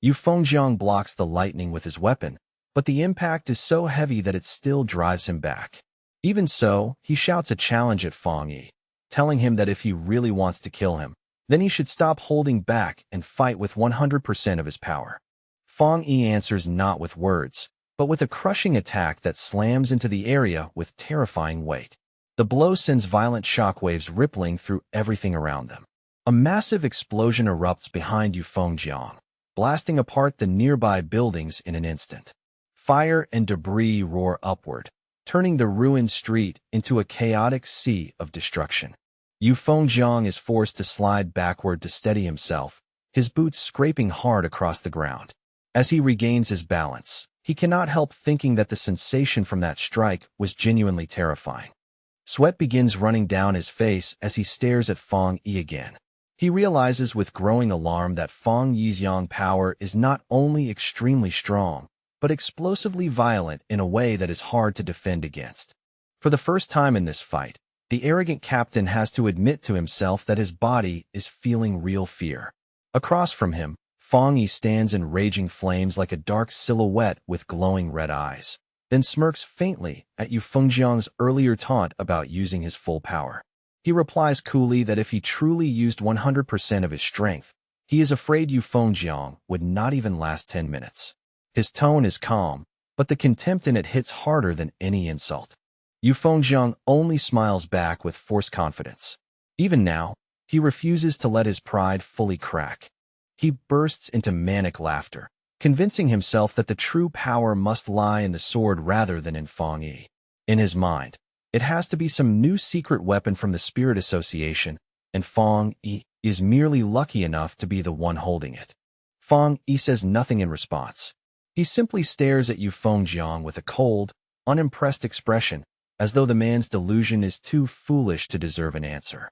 Yu Fengjiang blocks the lightning with his weapon, but the impact is so heavy that it still drives him back. Even so, he shouts a challenge at Fang Yi, telling him that if he really wants to kill him, then he should stop holding back and fight with 100% of his power. Fang Yi answers not with words, but with a crushing attack that slams into the area with terrifying weight. The blow sends violent shockwaves rippling through everything around them. A massive explosion erupts behind Yu Fengjiang, blasting apart the nearby buildings in an instant. Fire and debris roar upward, turning the ruined street into a chaotic sea of destruction. Yu Fengjiang is forced to slide backward to steady himself, his boots scraping hard across the ground. As he regains his balance, he cannot help thinking that the sensation from that strike was genuinely terrifying. Sweat begins running down his face as he stares at Fang Yi again. He realizes with growing alarm that Fang Yi's yang power is not only extremely strong, but explosively violent in a way that is hard to defend against. For the first time in this fight, the arrogant captain has to admit to himself that his body is feeling real fear. Across from him, Fang Yi stands in raging flames like a dark silhouette with glowing red eyes, then smirks faintly at Yu Fengjiang's earlier taunt about using his full power. He replies coolly that if he truly used 100% of his strength, he is afraid Yu Fengjiang would not even last 10 minutes. His tone is calm, but the contempt in it hits harder than any insult. Yu Fengjiang only smiles back with forced confidence. Even now, he refuses to let his pride fully crack. He bursts into manic laughter, convincing himself that the true power must lie in the sword rather than in Fong Yi. In his mind, it has to be some new secret weapon from the Spirit Association, and Fong Yi is merely lucky enough to be the one holding it. Fong Yi says nothing in response. He simply stares at Yu Fengjiang with a cold, unimpressed expression, as though the man's delusion is too foolish to deserve an answer.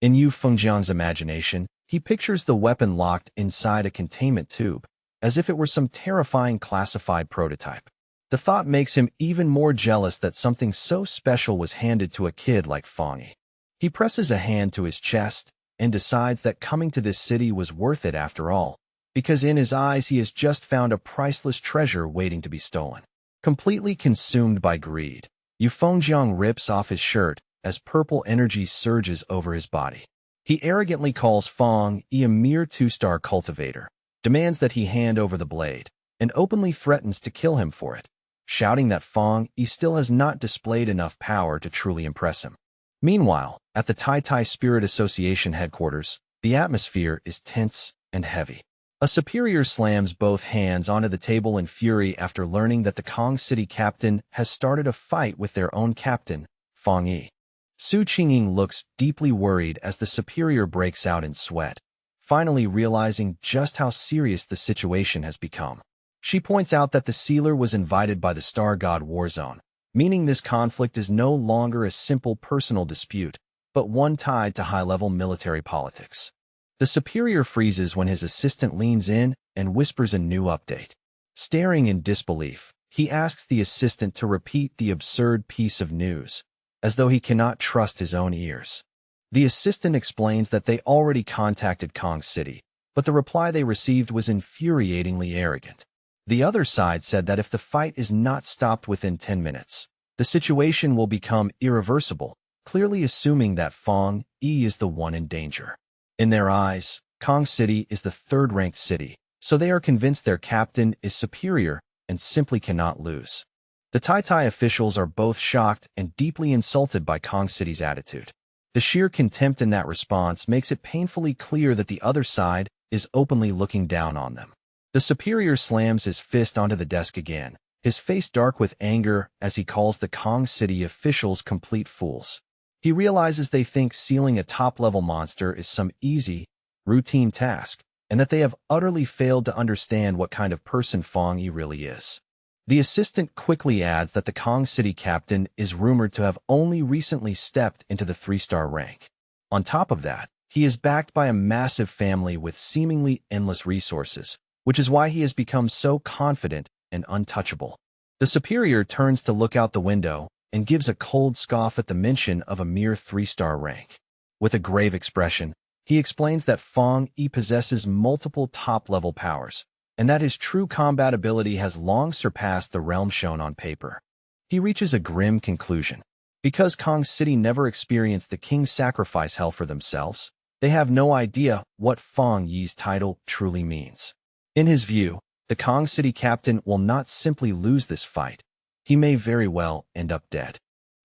In Yu Fengjiang's imagination, he pictures the weapon locked inside a containment tube, as if it were some terrifying classified prototype. The thought makes him even more jealous that something so special was handed to a kid like Fong Yi. He presses a hand to his chest and decides that coming to this city was worth it after all, because in his eyes he has just found a priceless treasure waiting to be stolen. Completely consumed by greed, Yu Fengjiang rips off his shirt as purple energy surges over his body. He arrogantly calls Fong Yi a mere two-star cultivator, demands that he hand over the blade, and openly threatens to kill him for it, shouting that Fong Yi still has not displayed enough power to truly impress him. Meanwhile, at the Tai Tai Spirit Association headquarters, the atmosphere is tense and heavy. A superior slams both hands onto the table in fury after learning that the Kong City captain has started a fight with their own captain, Fong Yi. Su Qingying looks deeply worried as the superior breaks out in sweat, finally realizing just how serious the situation has become. She points out that the sealer was invited by the Star God Warzone, meaning this conflict is no longer a simple personal dispute, but one tied to high-level military politics. The superior freezes when his assistant leans in and whispers a new update. Staring in disbelief, he asks the assistant to repeat the absurd piece of news, as though he cannot trust his own ears. The assistant explains that they already contacted Kong City, but the reply they received was infuriatingly arrogant. The other side said that if the fight is not stopped within 10 minutes, the situation will become irreversible, clearly assuming that Fong Yi is the one in danger. In their eyes, Kong City is the third-ranked city, so they are convinced their captain is superior and simply cannot lose. The Tai Tai officials are both shocked and deeply insulted by Kong City's attitude. The sheer contempt in that response makes it painfully clear that the other side is openly looking down on them. The superior slams his fist onto the desk again, his face dark with anger as he calls the Kong City officials complete fools. He realizes they think sealing a top-level monster is some easy, routine task, and that they have utterly failed to understand what kind of person Fong Yi really is. The assistant quickly adds that the Kong City captain is rumored to have only recently stepped into the 3-star rank. On top of that, he is backed by a massive family with seemingly endless resources, which is why he has become so confident and untouchable. The superior turns to look out the window and gives a cold scoff at the mention of a mere 3-star rank. With a grave expression, he explains that Fong Yi possesses multiple top-level powers, and that his true combat ability has long surpassed the realm shown on paper. He reaches a grim conclusion. Because Kong City never experienced the king's sacrifice hell for themselves, they have no idea what Fong Yi's title truly means. In his view, the Kong City captain will not simply lose this fight. He may very well end up dead.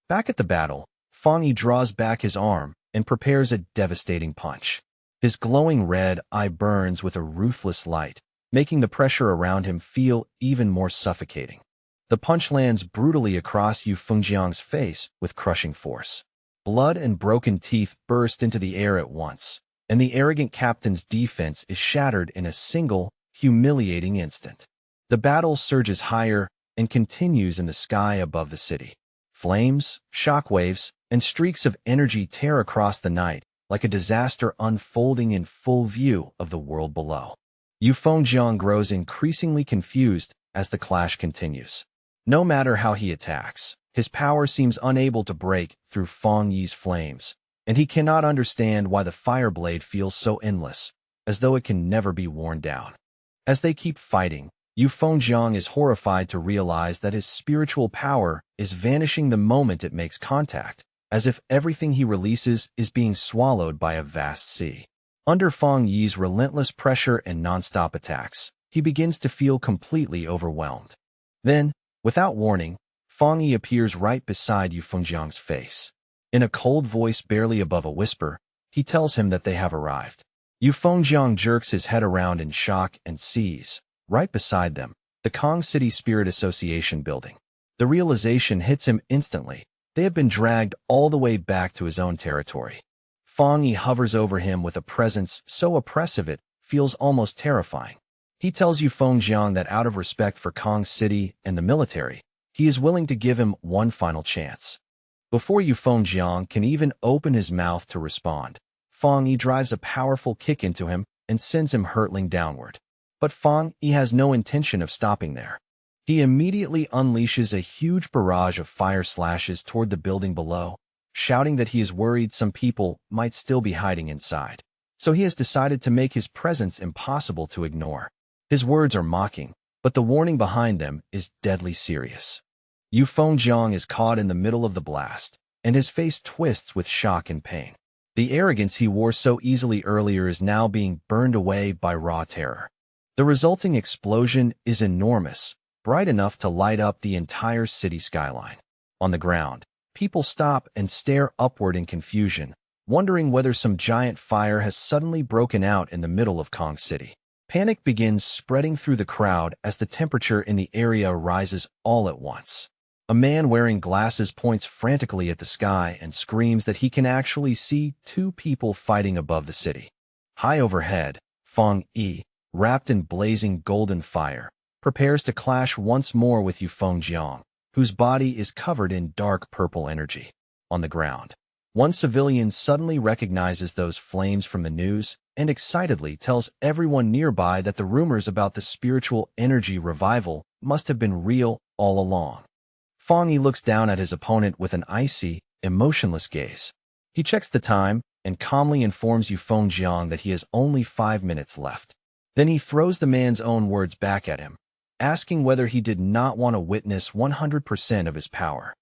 Back at the battle, Fong Yi draws back his arm and prepares a devastating punch. His glowing red eye burns with a ruthless light, making the pressure around him feel even more suffocating. The punch lands brutally across Yu Fengjiang's face with crushing force. Blood and broken teeth burst into the air at once, and the arrogant captain's defense is shattered in a single, humiliating instant. The battle surges higher and continues in the sky above the city. Flames, shockwaves, and streaks of energy tear across the night, like a disaster unfolding in full view of the world below. Yu Fengjiang grows increasingly confused as the clash continues. No matter how he attacks, his power seems unable to break through Fong Yi's flames, and he cannot understand why the fire blade feels so endless, as though it can never be worn down. As they keep fighting, Yu Fengjiang is horrified to realize that his spiritual power is vanishing the moment it makes contact, as if everything he releases is being swallowed by a vast sea. Under Fong Yi's relentless pressure and non-stop attacks, he begins to feel completely overwhelmed. Then, without warning, Fong Yi appears right beside Yu Fengjiang's face. In a cold voice barely above a whisper, he tells him that they have arrived. Yu Fengjiang jerks his head around in shock and sees, Right beside them, the Kong City Spirit Association building. The realization hits him instantly. They have been dragged all the way back to his own territory. Fong Yi hovers over him with a presence so oppressive it feels almost terrifying. He tells Yu Fengjiang that out of respect for Kong City and the military, he is willing to give him one final chance. Before Yu Fengjiang can even open his mouth to respond, Fong Yi drives a powerful kick into him and sends him hurtling downward. But Fong Yi has no intention of stopping there. He immediately unleashes a huge barrage of fire slashes toward the building below, shouting that he is worried some people might still be hiding inside. So he has decided to make his presence impossible to ignore. His words are mocking, but the warning behind them is deadly serious. Yu Fengjiang is caught in the middle of the blast, and his face twists with shock and pain. The arrogance he wore so easily earlier is now being burned away by raw terror. The resulting explosion is enormous, bright enough to light up the entire city skyline. On the ground, people stop and stare upward in confusion, wondering whether some giant fire has suddenly broken out in the middle of Kong City. Panic begins spreading through the crowd as the temperature in the area rises all at once. A man wearing glasses points frantically at the sky and screams that he can actually see two people fighting above the city. High overhead, Fong Yi, wrapped in blazing golden fire, prepares to clash once more with Yu Fengjiang, whose body is covered in dark purple energy. On the ground, one civilian suddenly recognizes those flames from the news and excitedly tells everyone nearby that the rumors about the spiritual energy revival must have been real all along. Fong Yi looks down at his opponent with an icy, emotionless gaze. He checks the time and calmly informs Yu Fengjiang that he has only 5 minutes left. Then he throws the man's own words back at him, asking whether he did not want to witness 100% of his power.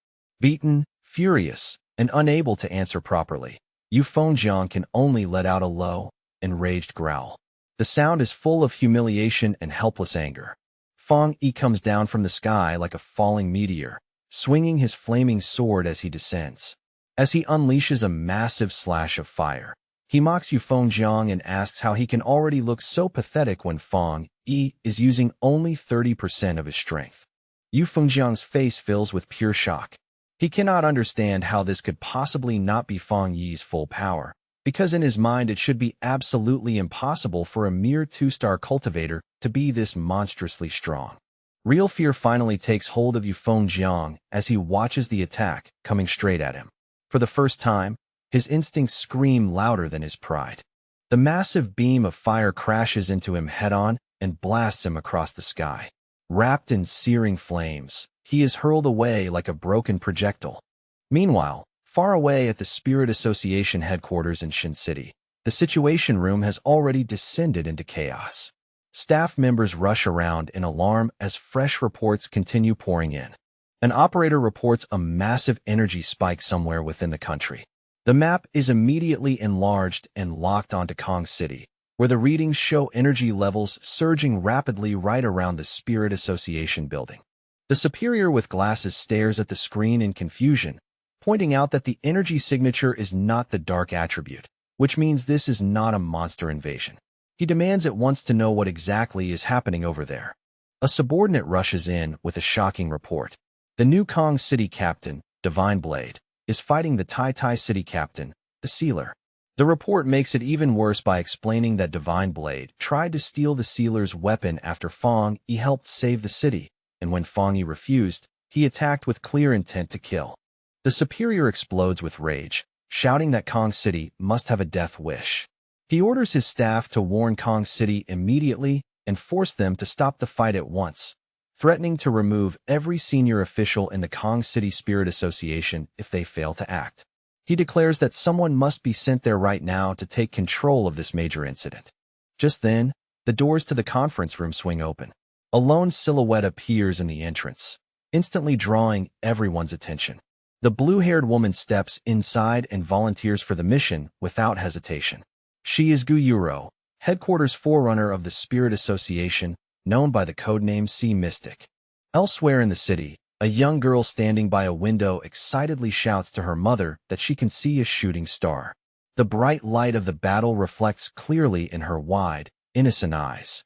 Beaten, furious, and unable to answer properly, Yu Fengjiang can only let out a low, enraged growl. The sound is full of humiliation and helpless anger. Fong Yi comes down from the sky like a falling meteor, swinging his flaming sword as he descends. As he unleashes a massive slash of fire, he mocks Yu Fengjiang and asks how he can already look so pathetic when Fong Yi is using only 30% of his strength. Yu Fengjiang's face fills with pure shock. He cannot understand how this could possibly not be Fong Yi's full power, because in his mind it should be absolutely impossible for a mere 2-star cultivator to be this monstrously strong. Real fear finally takes hold of Yu Fengjiang as he watches the attack coming straight at him. For the first time, his instincts scream louder than his pride. The massive beam of fire crashes into him head-on and blasts him across the sky. Wrapped in searing flames, he is hurled away like a broken projectile. Meanwhile, far away at the Spirit Association headquarters in Shin City, the Situation Room has already descended into chaos. Staff members rush around in alarm as fresh reports continue pouring in. An operator reports a massive energy spike somewhere within the country. The map is immediately enlarged and locked onto Kong City, where the readings show energy levels surging rapidly right around the Spirit Association building. The superior with glasses stares at the screen in confusion, pointing out that the energy signature is not the dark attribute, which means this is not a monster invasion. He demands at once to know what exactly is happening over there. A subordinate rushes in with a shocking report. The new Kong City captain, Divine Blade, is fighting the Tai Tai City captain, the Sealer. The report makes it even worse by explaining that Divine Blade tried to steal the Sealer's weapon after Fong Yi helped save the city, and when Fong Yi refused, he attacked with clear intent to kill. The superior explodes with rage, shouting that Kong City must have a death wish. He orders his staff to warn Kong City immediately and force them to stop the fight at once, threatening to remove every senior official in the Kong City Spirit Association if they fail to act. He declares that someone must be sent there right now to take control of this major incident. Just then, the doors to the conference room swing open. A lone silhouette appears in the entrance, instantly drawing everyone's attention. The blue-haired woman steps inside and volunteers for the mission without hesitation. She is Gu Yuro, headquarters forerunner of the Spirit Association, known by the codename Sea Mystic. Elsewhere in the city, a young girl standing by a window excitedly shouts to her mother that she can see a shooting star. The bright light of the battle reflects clearly in her wide, innocent eyes.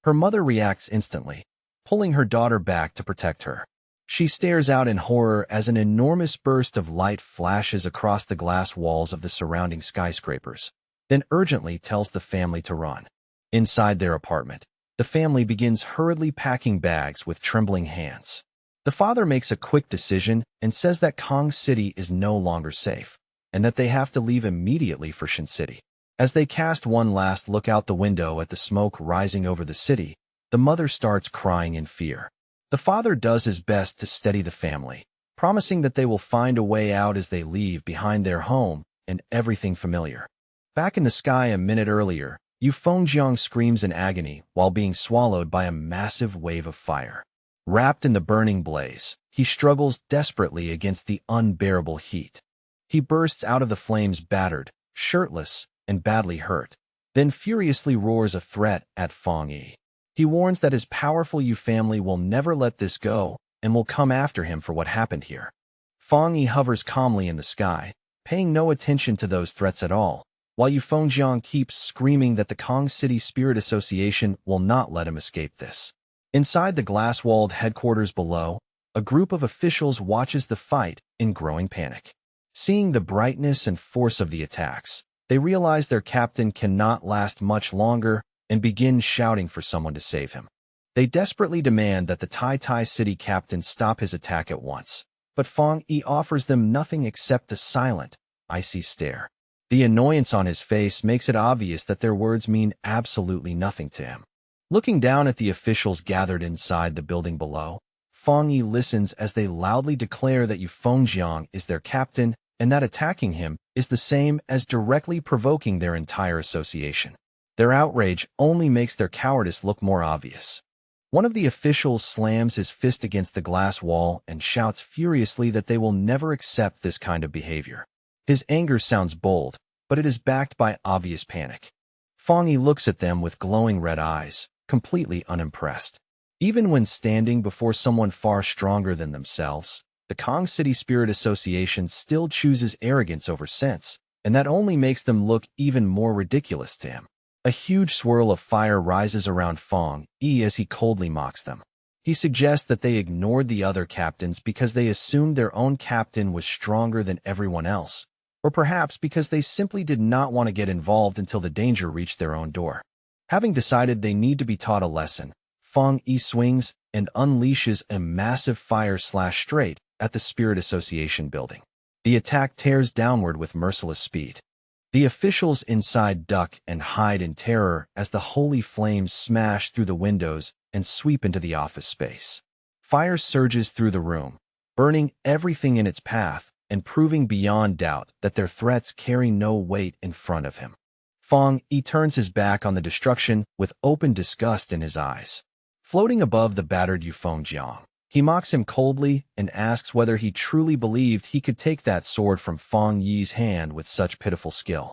Her mother reacts instantly, pulling her daughter back to protect her. She stares out in horror as an enormous burst of light flashes across the glass walls of the surrounding skyscrapers, then urgently tells the family to run. Inside their apartment, the family begins hurriedly packing bags with trembling hands. The father makes a quick decision and says that Kong City is no longer safe, and that they have to leave immediately for Shin City. As they cast one last look out the window at the smoke rising over the city, the mother starts crying in fear. The father does his best to steady the family, promising that they will find a way out as they leave behind their home and everything familiar. Back in the sky a minute earlier, Yu Fengjiang screams in agony while being swallowed by a massive wave of fire. Wrapped in the burning blaze, he struggles desperately against the unbearable heat. He bursts out of the flames battered, shirtless, and badly hurt, then furiously roars a threat at Feng Yi. He warns that his powerful Yu family will never let this go and will come after him for what happened here. Feng Yi hovers calmly in the sky, paying no attention to those threats at all, while Yu Fengjiang keeps screaming that the Kong City Spirit Association will not let him escape this. Inside the glass-walled headquarters below, a group of officials watches the fight in growing panic. Seeing the brightness and force of the attacks, they realize their captain cannot last much longer and begin shouting for someone to save him. They desperately demand that the Tai City captain stop his attack at once, but Feng Yi offers them nothing except a silent, icy stare. The annoyance on his face makes it obvious that their words mean absolutely nothing to him. Looking down at the officials gathered inside the building below, Feng Yi listens as they loudly declare that Yu Fengjiang is their captain and that attacking him is the same as directly provoking their entire association. Their outrage only makes their cowardice look more obvious. One of the officials slams his fist against the glass wall and shouts furiously that they will never accept this kind of behavior. His anger sounds bold, but it is backed by obvious panic. Feng Yi looks at them with glowing red eyes, completely unimpressed. Even when standing before someone far stronger than themselves, the Kong City Spirit Association still chooses arrogance over sense, and that only makes them look even more ridiculous to him. A huge swirl of fire rises around Feng Yi as he coldly mocks them. He suggests that they ignored the other captains because they assumed their own captain was stronger than everyone else, or perhaps because they simply did not want to get involved until the danger reached their own door. Having decided they need to be taught a lesson, Feng Yi swings and unleashes a massive fire slash straight at the Spirit Association building. The attack tears downward with merciless speed. The officials inside duck and hide in terror as the holy flames smash through the windows and sweep into the office space. Fire surges through the room, burning everything in its path and proving beyond doubt that their threats carry no weight in front of him. Feng Yi turns his back on the destruction with open disgust in his eyes. Floating above the battered Yu Fengjiang, he mocks him coldly and asks whether he truly believed he could take that sword from Feng Yi's hand with such pitiful skill.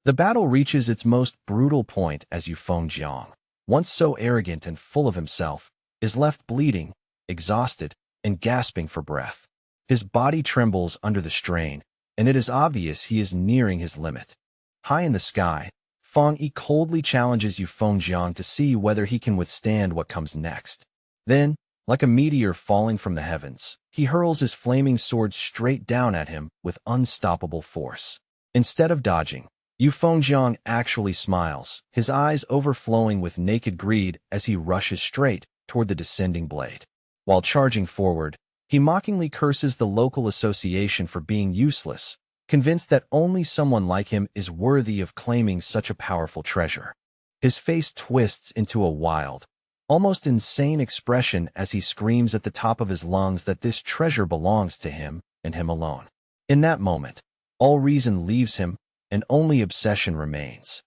The battle reaches its most brutal point as Yu Fengjiang, once so arrogant and full of himself, is left bleeding, exhausted, and gasping for breath. His body trembles under the strain, and it is obvious he is nearing his limit. High in the sky, Feng Yi coldly challenges Yu Fengjiang to see whether he can withstand what comes next. Then, like a meteor falling from the heavens, he hurls his flaming sword straight down at him with unstoppable force. Instead of dodging, Yu Fengjiang actually smiles, his eyes overflowing with naked greed as he rushes straight toward the descending blade. While charging forward, he mockingly curses the local association for being useless, convinced that only someone like him is worthy of claiming such a powerful treasure. His face twists into a wild, almost insane expression as he screams at the top of his lungs that this treasure belongs to him and him alone. In that moment, all reason leaves him and only obsession remains.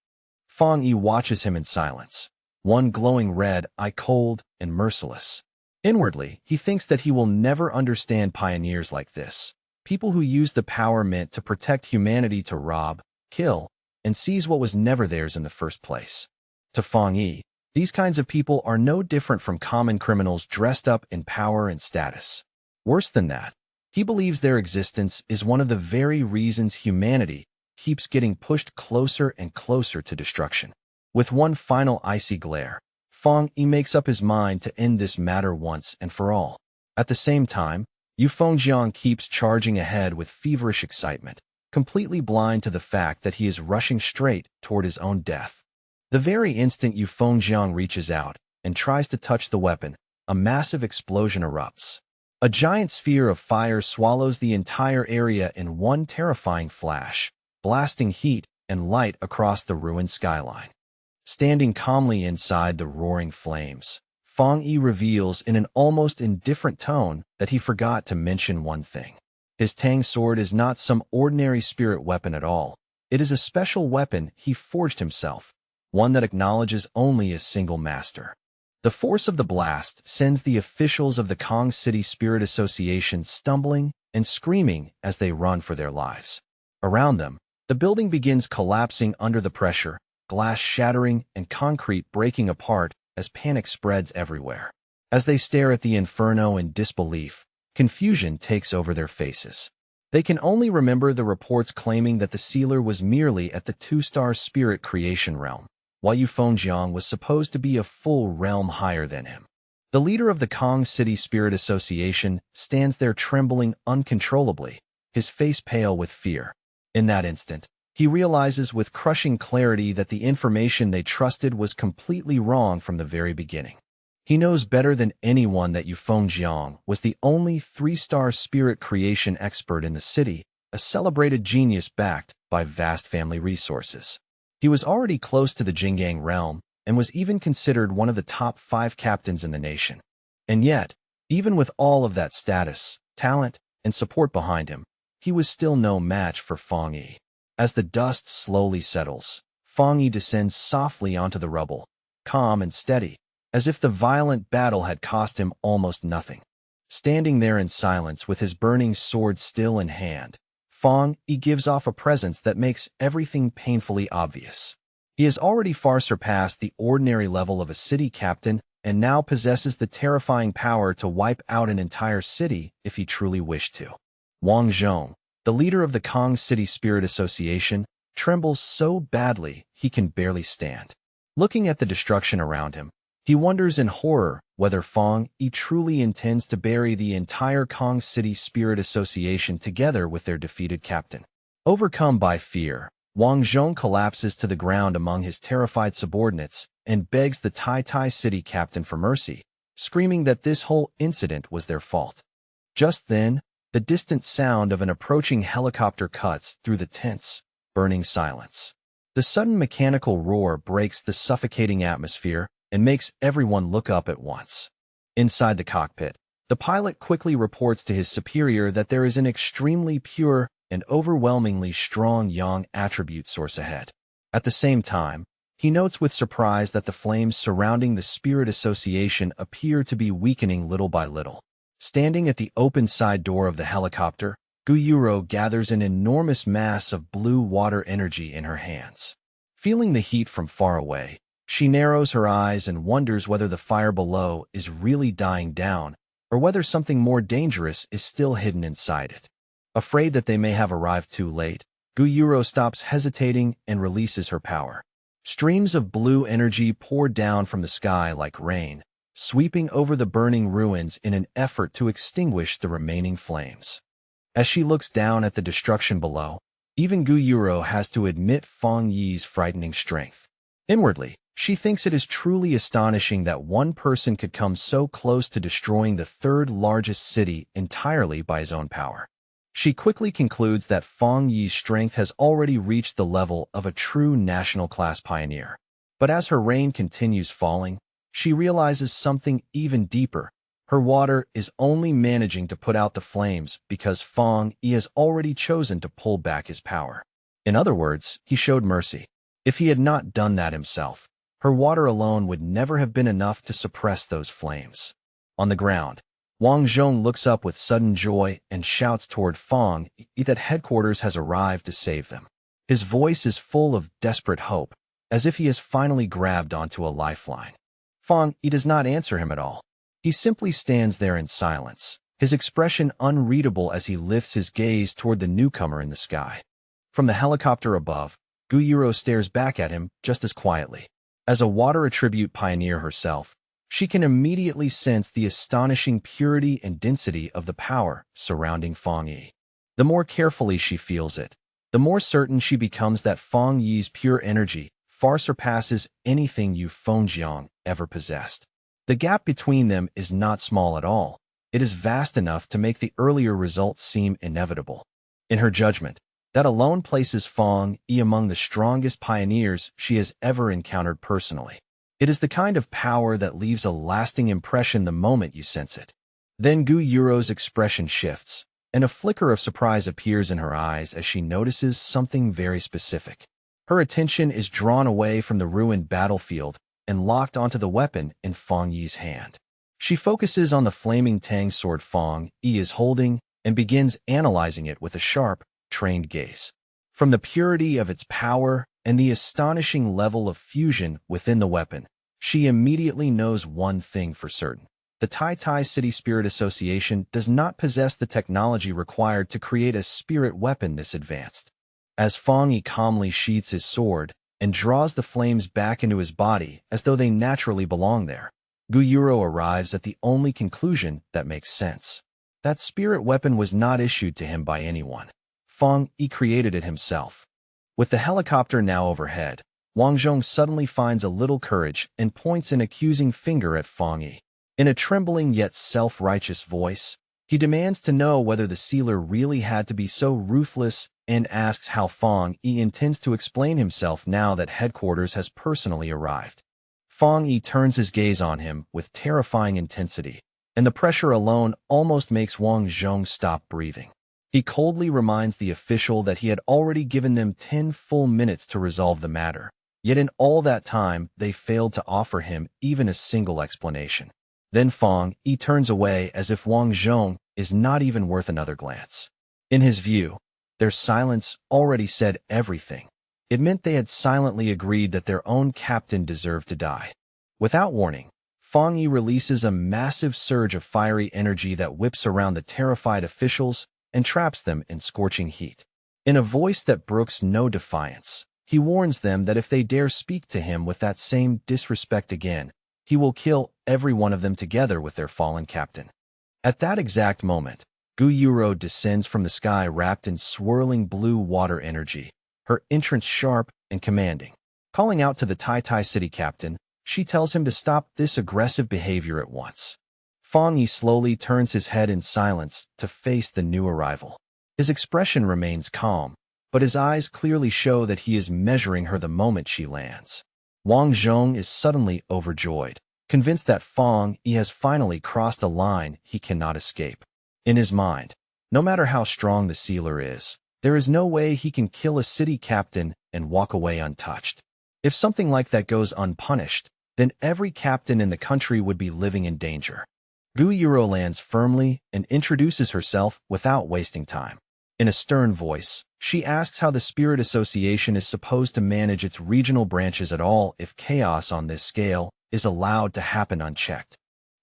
Feng Yi watches him in silence, one glowing red eye cold and merciless. Inwardly, he thinks that he will never understand pioneers like this, people who use the power meant to protect humanity to rob, kill, and seize what was never theirs in the first place. To Feng Yi, these kinds of people are no different from common criminals dressed up in power and status. Worse than that, he believes their existence is one of the very reasons humanity keeps getting pushed closer and closer to destruction. With one final icy glare, Fang Yi makes up his mind to end this matter once and for all. At the same time, Yu Fengjiang keeps charging ahead with feverish excitement, completely blind to the fact that he is rushing straight toward his own death. The very instant Yu Fengjiang reaches out and tries to touch the weapon, a massive explosion erupts. A giant sphere of fire swallows the entire area in one terrifying flash, blasting heat and light across the ruined skyline. Standing calmly inside the roaring flames, Fang Yi reveals in an almost indifferent tone that he forgot to mention one thing. His Tang sword is not some ordinary spirit weapon at all. It is a special weapon he forged himself, one that acknowledges only a single master. The force of the blast sends the officials of the Kong City Spirit Association stumbling and screaming as they run for their lives. Around them, the building begins collapsing under the pressure, glass shattering and concrete breaking apart as panic spreads everywhere. As they stare at the inferno in disbelief, confusion takes over their faces. They can only remember the reports claiming that the sealer was merely at the 2-star spirit creation realm, while Yu Fengjiang was supposed to be a full realm higher than him. The leader of the Kong City Spirit Association stands there trembling uncontrollably, his face pale with fear. In that instant, he realizes with crushing clarity that the information they trusted was completely wrong from the very beginning. He knows better than anyone that Yu Fengjiang was the only 3-star spirit creation expert in the city, a celebrated genius backed by vast family resources. He was already close to the Jinggang realm and was even considered one of the top 5 captains in the nation. And yet, even with all of that status, talent, and support behind him, he was still no match for Fang Yi. As the dust slowly settles, Fang Yi descends softly onto the rubble, calm and steady, as if the violent battle had cost him almost nothing. Standing there in silence with his burning sword still in hand, Fang Yi gives off a presence that makes everything painfully obvious. He has already far surpassed the ordinary level of a city captain and now possesses the terrifying power to wipe out an entire city if he truly wished to. Wang Zhong, the leader of the Kong City Spirit Association, trembles so badly he can barely stand. Looking at the destruction around him, he wonders in horror whether Fang Yi truly intends to bury the entire Kong City Spirit Association together with their defeated captain. Overcome by fear, Wang Zhong collapses to the ground among his terrified subordinates and begs the Tai City captain for mercy, screaming that this whole incident was their fault. Just then, the distant sound of an approaching helicopter cuts through the tense, burning silence. The sudden mechanical roar breaks the suffocating atmosphere and makes everyone look up at once. Inside the cockpit, the pilot quickly reports to his superior that there is an extremely pure and overwhelmingly strong yang attribute source ahead. At the same time, he notes with surprise that the flames surrounding the Spirit Association appear to be weakening little by little. Standing at the open side door of the helicopter, Guyuro gathers an enormous mass of blue water energy in her hands. Feeling the heat from far away, she narrows her eyes and wonders whether the fire below is really dying down or whether something more dangerous is still hidden inside it. Afraid that they may have arrived too late, Guyuro stops hesitating and releases her power. Streams of blue energy pour down from the sky like rain, sweeping over the burning ruins in an effort to extinguish the remaining flames. As she looks down at the destruction below, even Guyuro has to admit Fang Yi's frightening strength. Inwardly, she thinks it is truly astonishing that one person could come so close to destroying the 3rd largest city entirely by his own power. She quickly concludes that Fang Yi's strength has already reached the level of a true national-class pioneer. But as her rain continues falling, she realizes something even deeper. Her water is only managing to put out the flames because Fang Yi has already chosen to pull back his power. In other words, he showed mercy. If he had not done that himself, her water alone would never have been enough to suppress those flames. On the ground, Wang Zhong looks up with sudden joy and shouts toward Fang Yi that headquarters has arrived to save them. His voice is full of desperate hope, as if he has finally grabbed onto a lifeline. Fang Yi does not answer him at all. He simply stands there in silence, his expression unreadable as he lifts his gaze toward the newcomer in the sky. From the helicopter above, Guyuro stares back at him just as quietly. As a water attribute pioneer herself, she can immediately sense the astonishing purity and density of the power surrounding Fang Yi. The more carefully she feels it, the more certain she becomes that Fang Yi's pure energy far surpasses anything Yu Fengjiang ever possessed. The gap between them is not small at all. It is vast enough to make the earlier results seem inevitable. In her judgment, that alone places Fang Yi among the strongest pioneers she has ever encountered personally. It is the kind of power that leaves a lasting impression the moment you sense it. Then Gu Yuro's expression shifts, and a flicker of surprise appears in her eyes as she notices something very specific. Her attention is drawn away from the ruined battlefield and locked onto the weapon in Fang Yi's hand. She focuses on the flaming Tang sword Fang Yi is holding and begins analyzing it with a sharp, trained gaze. From the purity of its power and the astonishing level of fusion within the weapon, she immediately knows one thing for certain. The Tai Tai City Spirit Association does not possess the technology required to create a spirit weapon this advanced. As Fang Yi calmly sheathes his sword and draws the flames back into his body as though they naturally belong there, Gu Yuro arrives at the only conclusion that makes sense. That spirit weapon was not issued to him by anyone. Fang Yi created it himself. With the helicopter now overhead, Wang Zhong suddenly finds a little courage and points an accusing finger at Fang Yi. In a trembling yet self-righteous voice, he demands to know whether the sealer really had to be so ruthless and asks how Fang Yi intends to explain himself now that headquarters has personally arrived. Fang Yi turns his gaze on him with terrifying intensity, and the pressure alone almost makes Wang Zhong stop breathing. He coldly reminds the official that he had already given them 10 full minutes to resolve the matter, yet in all that time they failed to offer him even a single explanation. Then Fang Yi turns away as if Wang Zhong is not even worth another glance. In his view, their silence already said everything. It meant they had silently agreed that their own captain deserved to die. Without warning, Fang Yi releases a massive surge of fiery energy that whips around the terrified officials and traps them in scorching heat. In a voice that brooks no defiance, he warns them that if they dare speak to him with that same disrespect again, he will kill every one of them together with their fallen captain. At that exact moment, Gu Yuro descends from the sky wrapped in swirling blue water energy, her entrance sharp and commanding. Calling out to the Tai Tai City captain, she tells him to stop this aggressive behavior at once. Fang Yi slowly turns his head in silence to face the new arrival. His expression remains calm, but his eyes clearly show that he is measuring her the moment she lands. Wang Zhong is suddenly overjoyed, convinced that Fang Yi has finally crossed a line he cannot escape. In his mind, no matter how strong the sealer is, there is no way he can kill a city captain and walk away untouched. If something like that goes unpunished, then every captain in the country would be living in danger. Gu Yuro lands firmly and introduces herself without wasting time. In a stern voice, she asks how the Spirit Association is supposed to manage its regional branches at all if chaos on this scale is allowed to happen unchecked.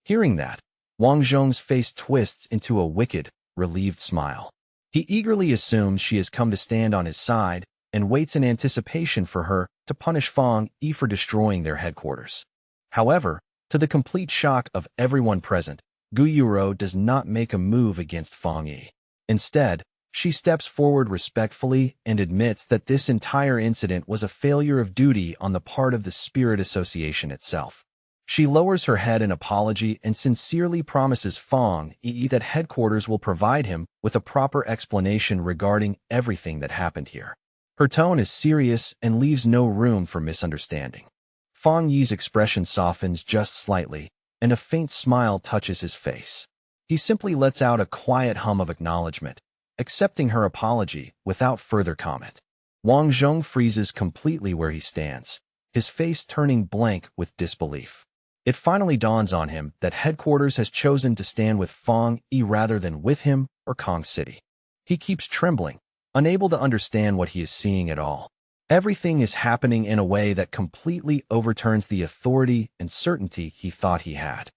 Hearing that, Wang Zhong's face twists into a wicked, relieved smile. He eagerly assumes she has come to stand on his side and waits in anticipation for her to punish Fang Yi for destroying their headquarters. However, to the complete shock of everyone present, Gu Yuro does not make a move against Fang Yi. Instead, she steps forward respectfully and admits that this entire incident was a failure of duty on the part of the Spirit Association itself. She lowers her head in apology and sincerely promises Fang Yi that headquarters will provide him with a proper explanation regarding everything that happened here. Her tone is serious and leaves no room for misunderstanding. Fang Yi's expression softens just slightly, and a faint smile touches his face. He simply lets out a quiet hum of acknowledgement, accepting her apology without further comment. Wang Zhong freezes completely where he stands, his face turning blank with disbelief. It finally dawns on him that headquarters has chosen to stand with Fang Yi rather than with him or Kong City. He keeps trembling, unable to understand what he is seeing at all. Everything is happening in a way that completely overturns the authority and certainty he thought he had.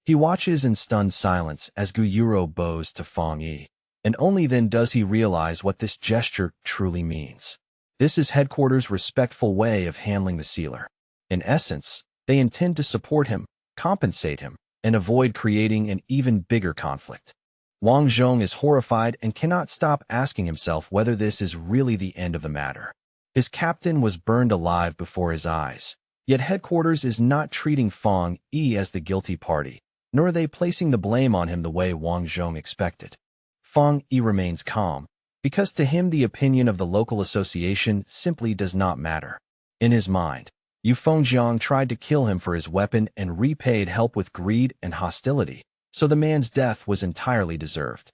He watches in stunned silence as Gu Yuro bows to Fang Yi, and only then does he realize what this gesture truly means. This is headquarters' respectful way of handling the sealer. In essence, they intend to support him, compensate him, and avoid creating an even bigger conflict. Wang Zhong is horrified and cannot stop asking himself whether this is really the end of the matter. His captain was burned alive before his eyes, yet headquarters is not treating Fang Yi as the guilty party, nor are they placing the blame on him the way Wang Zhong expected. Fang Yi remains calm, because to him the opinion of the local association simply does not matter. In his mind, Yu Fengjiang tried to kill him for his weapon and repaid help with greed and hostility, so the man's death was entirely deserved.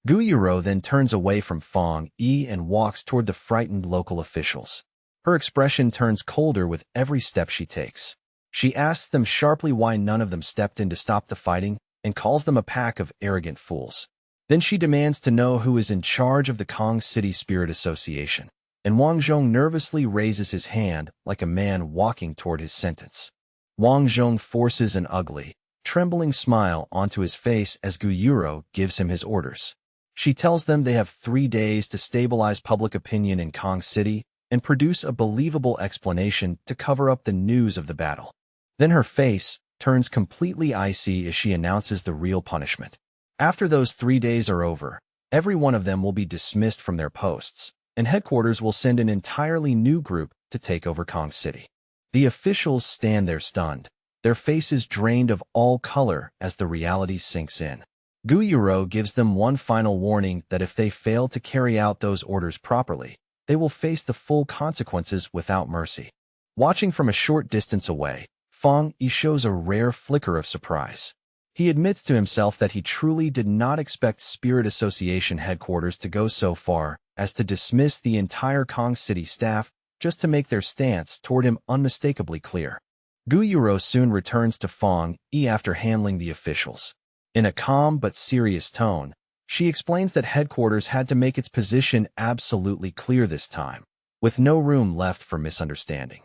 Gu Yuro then turns away from Fang Yi and walks toward the frightened local officials. Her expression turns colder with every step she takes. She asks them sharply why none of them stepped in to stop the fighting and calls them a pack of arrogant fools. Then she demands to know who is in charge of the Kong City Spirit Association, and Wang Zhong nervously raises his hand like a man walking toward his sentence. Wang Zhong forces an ugly, trembling smile onto his face as Gu Yuro gives him his orders. She tells them they have 3 days to stabilize public opinion in Kong City and produce a believable explanation to cover up the news of the battle. Then her face turns completely icy as she announces the real punishment. After those 3 days are over, every one of them will be dismissed from their posts, and headquarters will send an entirely new group to take over Kong City. The officials stand there stunned, their faces drained of all color as the reality sinks in. Gu Yuro gives them one final warning that if they fail to carry out those orders properly, they will face the full consequences without mercy. Watching from a short distance away, Fang Yi shows a rare flicker of surprise. He admits to himself that he truly did not expect Spirit Association headquarters to go so far as to dismiss the entire Kong City staff just to make their stance toward him unmistakably clear. Gu Yuro soon returns to Fang Yi after handling the officials. In a calm but serious tone, she explains that headquarters had to make its position absolutely clear this time, with no room left for misunderstanding.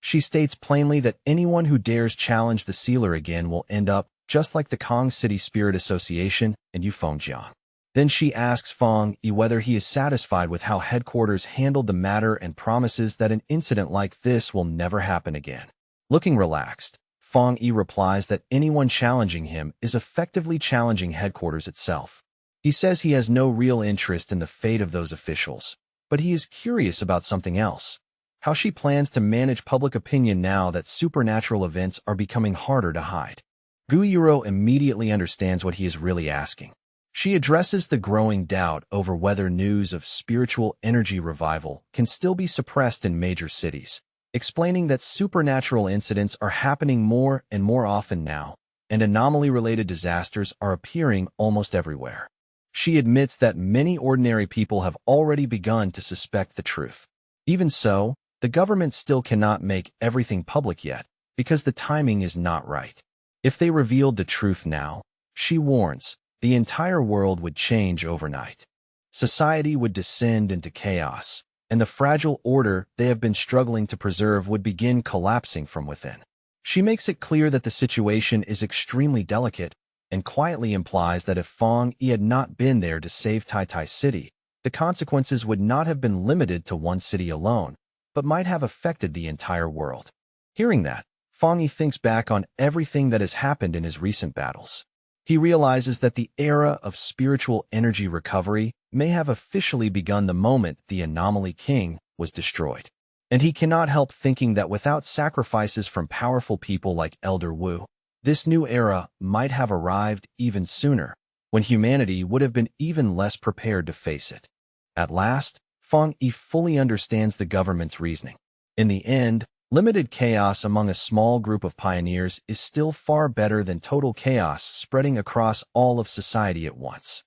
She states plainly that anyone who dares challenge the sealer again will end up just like the Kong City Spirit Association and Yu Fengjiang. Then she asks Fang Yi whether he is satisfied with how headquarters handled the matter and promises that an incident like this will never happen again. Looking relaxed, Fang Yi replies that anyone challenging him is effectively challenging headquarters itself. He says he has no real interest in the fate of those officials, but he is curious about something else: how she plans to manage public opinion now that supernatural events are becoming harder to hide. Gu Yuro immediately understands what he is really asking. She addresses the growing doubt over whether news of spiritual energy revival can still be suppressed in major cities, explaining that supernatural incidents are happening more and more often now, and anomaly-related disasters are appearing almost everywhere. She admits that many ordinary people have already begun to suspect the truth. Even so, the government still cannot make everything public yet, because the timing is not right. If they revealed the truth now, she warns, the entire world would change overnight. Society would descend into chaos, and the fragile order they have been struggling to preserve would begin collapsing from within. She makes it clear that the situation is extremely delicate, and quietly implies that if Fang Yi had not been there to save Tai Tai City, the consequences would not have been limited to one city alone, but might have affected the entire world. Hearing that, Fang Yi thinks back on everything that has happened in his recent battles. He realizes that the era of spiritual energy recovery may have officially begun the moment the Anomaly King was destroyed. And he cannot help thinking that without sacrifices from powerful people like Elder Wu, this new era might have arrived even sooner, when humanity would have been even less prepared to face it. At last, Fang Yi fully understands the government's reasoning. In the end, limited chaos among a small group of pioneers is still far better than total chaos spreading across all of society at once.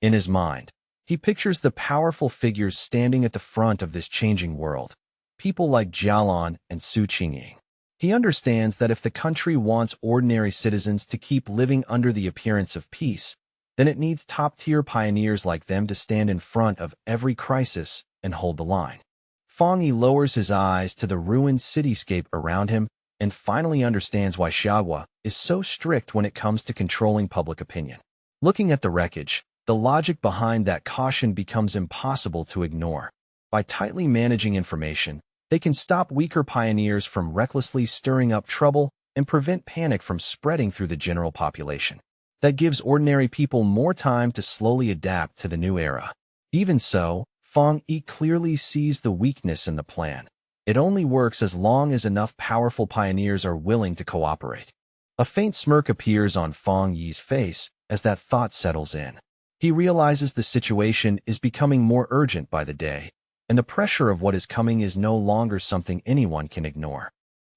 In his mind, he pictures the powerful figures standing at the front of this changing world, people like Jialan and Su Qingying. He understands that if the country wants ordinary citizens to keep living under the appearance of peace, then it needs top-tier pioneers like them to stand in front of every crisis and hold the line. Fang Yi lowers his eyes to the ruined cityscape around him and finally understands why Xiahua is so strict when it comes to controlling public opinion. Looking at the wreckage, the logic behind that caution becomes impossible to ignore. By tightly managing information, They can stop weaker pioneers from recklessly stirring up trouble and prevent panic from spreading through the general population. That gives ordinary people more time to slowly adapt to the new era. Even so, Fong Yi clearly sees the weakness in the plan. It only works as long as enough powerful pioneers are willing to cooperate. A faint smirk appears on Fong Yi's face as that thought settles in. He realizes the situation is becoming more urgent by the day, and the pressure of what is coming is no longer something anyone can ignore.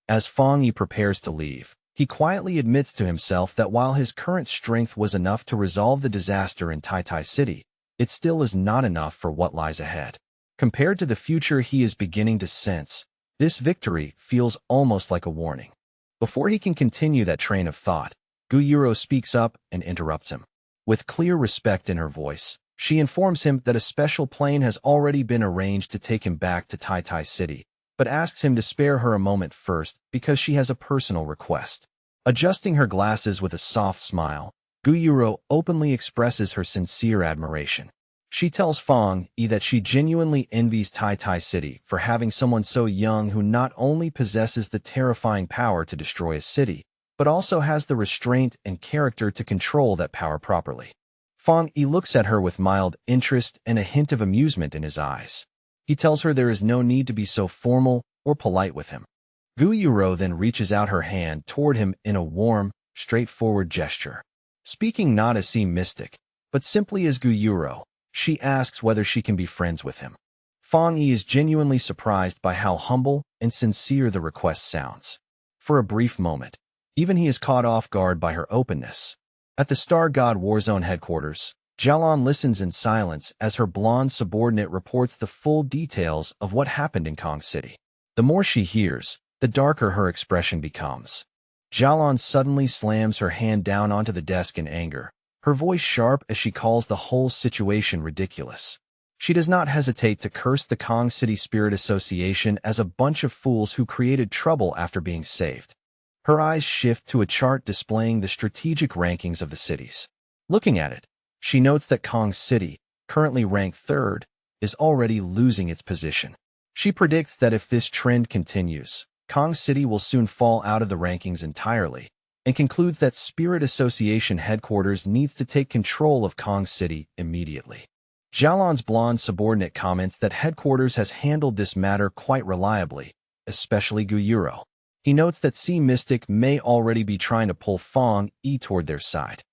As Fong Yi prepares to leave, he quietly admits to himself that while his current strength was enough to resolve the disaster in Tai City, it still is not enough for what lies ahead. Compared to the future he is beginning to sense, this victory feels almost like a warning. Before he can continue that train of thought, Guyuro speaks up and interrupts him. With clear respect in her voice, she informs him that a special plane has already been arranged to take him back to Tai City, but asks him to spare her a moment first because she has a personal request. Adjusting her glasses with a soft smile, Guyuro openly expresses her sincere admiration. She tells Fong Yi that she genuinely envies Tai City for having someone so young who not only possesses the terrifying power to destroy a city, but also has the restraint and character to control that power properly. Fong Yi looks at her with mild interest and a hint of amusement in his eyes. He tells her there is no need to be so formal or polite with him. Guyuro then reaches out her hand toward him in a warm, straightforward gesture. Speaking not as Sea Mystic, but simply as Guyuro, she asks whether she can be friends with him. Fong Yi is genuinely surprised by how humble and sincere the request sounds. For a brief moment, even he is caught off guard by her openness. At the Star God Warzone headquarters, Jialon listens in silence as her blonde subordinate reports the full details of what happened in Kong City. The more she hears, the darker her expression becomes. Jialon suddenly slams her hand down onto the desk in anger, her voice sharp as she calls the whole situation ridiculous. She does not hesitate to curse the Kong City Spirit Association as a bunch of fools who created trouble after being saved. Her eyes shift to a chart displaying the strategic rankings of the cities. Looking at it, she notes that Kong City, currently ranked third, is already losing its position. She predicts that if this trend continues, Kong City will soon fall out of the rankings entirely, and concludes that Spirit Association headquarters needs to take control of Kong City immediately. Jialon's blonde subordinate comments that headquarters has handled this matter quite reliably, especially Guyuro. He notes that Sea Mystic may already be trying to pull Fong Yi toward their side.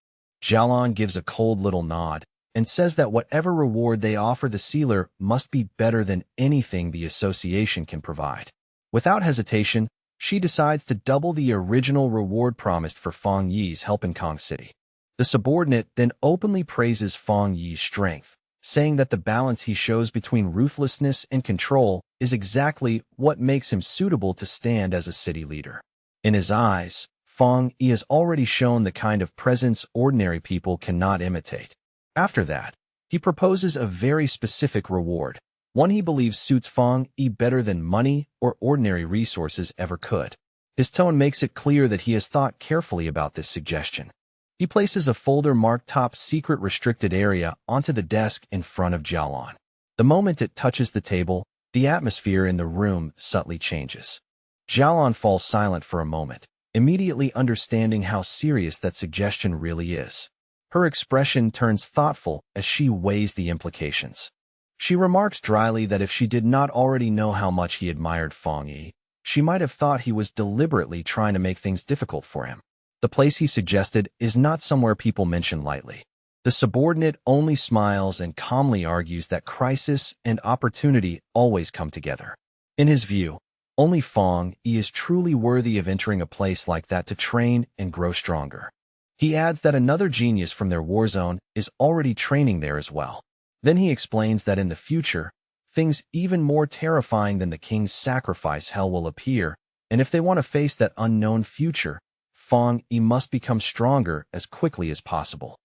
Jialon gives a cold little nod and says that whatever reward they offer the sealer must be better than anything the association can provide. Without hesitation, she decides to double the original reward promised for Fong Yi's help in Kong City. The subordinate then openly praises Fong Yi's strength, saying that the balance he shows between ruthlessness and control is exactly what makes him suitable to stand as a city leader. In his eyes, Fong Yi has already shown the kind of presence ordinary people cannot imitate. After that, he proposes a very specific reward, one he believes suits Fong Yi better than money or ordinary resources ever could. His tone makes it clear that he has thought carefully about this suggestion. He places a folder marked Top Secret Restricted Area onto the desk in front of Jialon. The moment it touches the table, the atmosphere in the room subtly changes. Jialon falls silent for a moment, immediately understanding how serious that suggestion really is. Her expression turns thoughtful as she weighs the implications. She remarks dryly that if she did not already know how much he admired Fong Yi, she might have thought he was deliberately trying to make things difficult for him. The place he suggested is not somewhere people mention lightly. The subordinate only smiles and calmly argues that crisis and opportunity always come together. In his view, only Fong Yi is truly worthy of entering a place like that to train and grow stronger. He adds that another genius from their war zone is already training there as well. Then he explains that in the future, things even more terrifying than the king's sacrifice hell will appear, and if they want to face that unknown future, Fong Yi must become stronger as quickly as possible.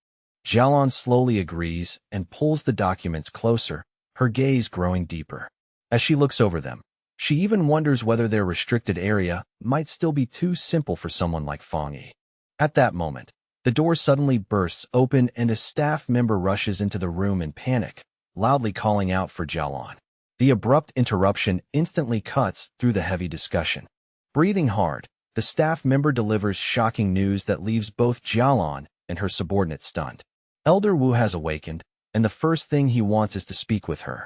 Jialon slowly agrees and pulls the documents closer, her gaze growing deeper. As she looks over them, she even wonders whether their restricted area might still be too simple for someone like Fong Yi. At that moment, the door suddenly bursts open and a staff member rushes into the room in panic, loudly calling out for Jialon. The abrupt interruption instantly cuts through the heavy discussion. Breathing hard, the staff member delivers shocking news that leaves both Jialan and her subordinate stunned. Elder Wu has awakened, and the first thing he wants is to speak with her.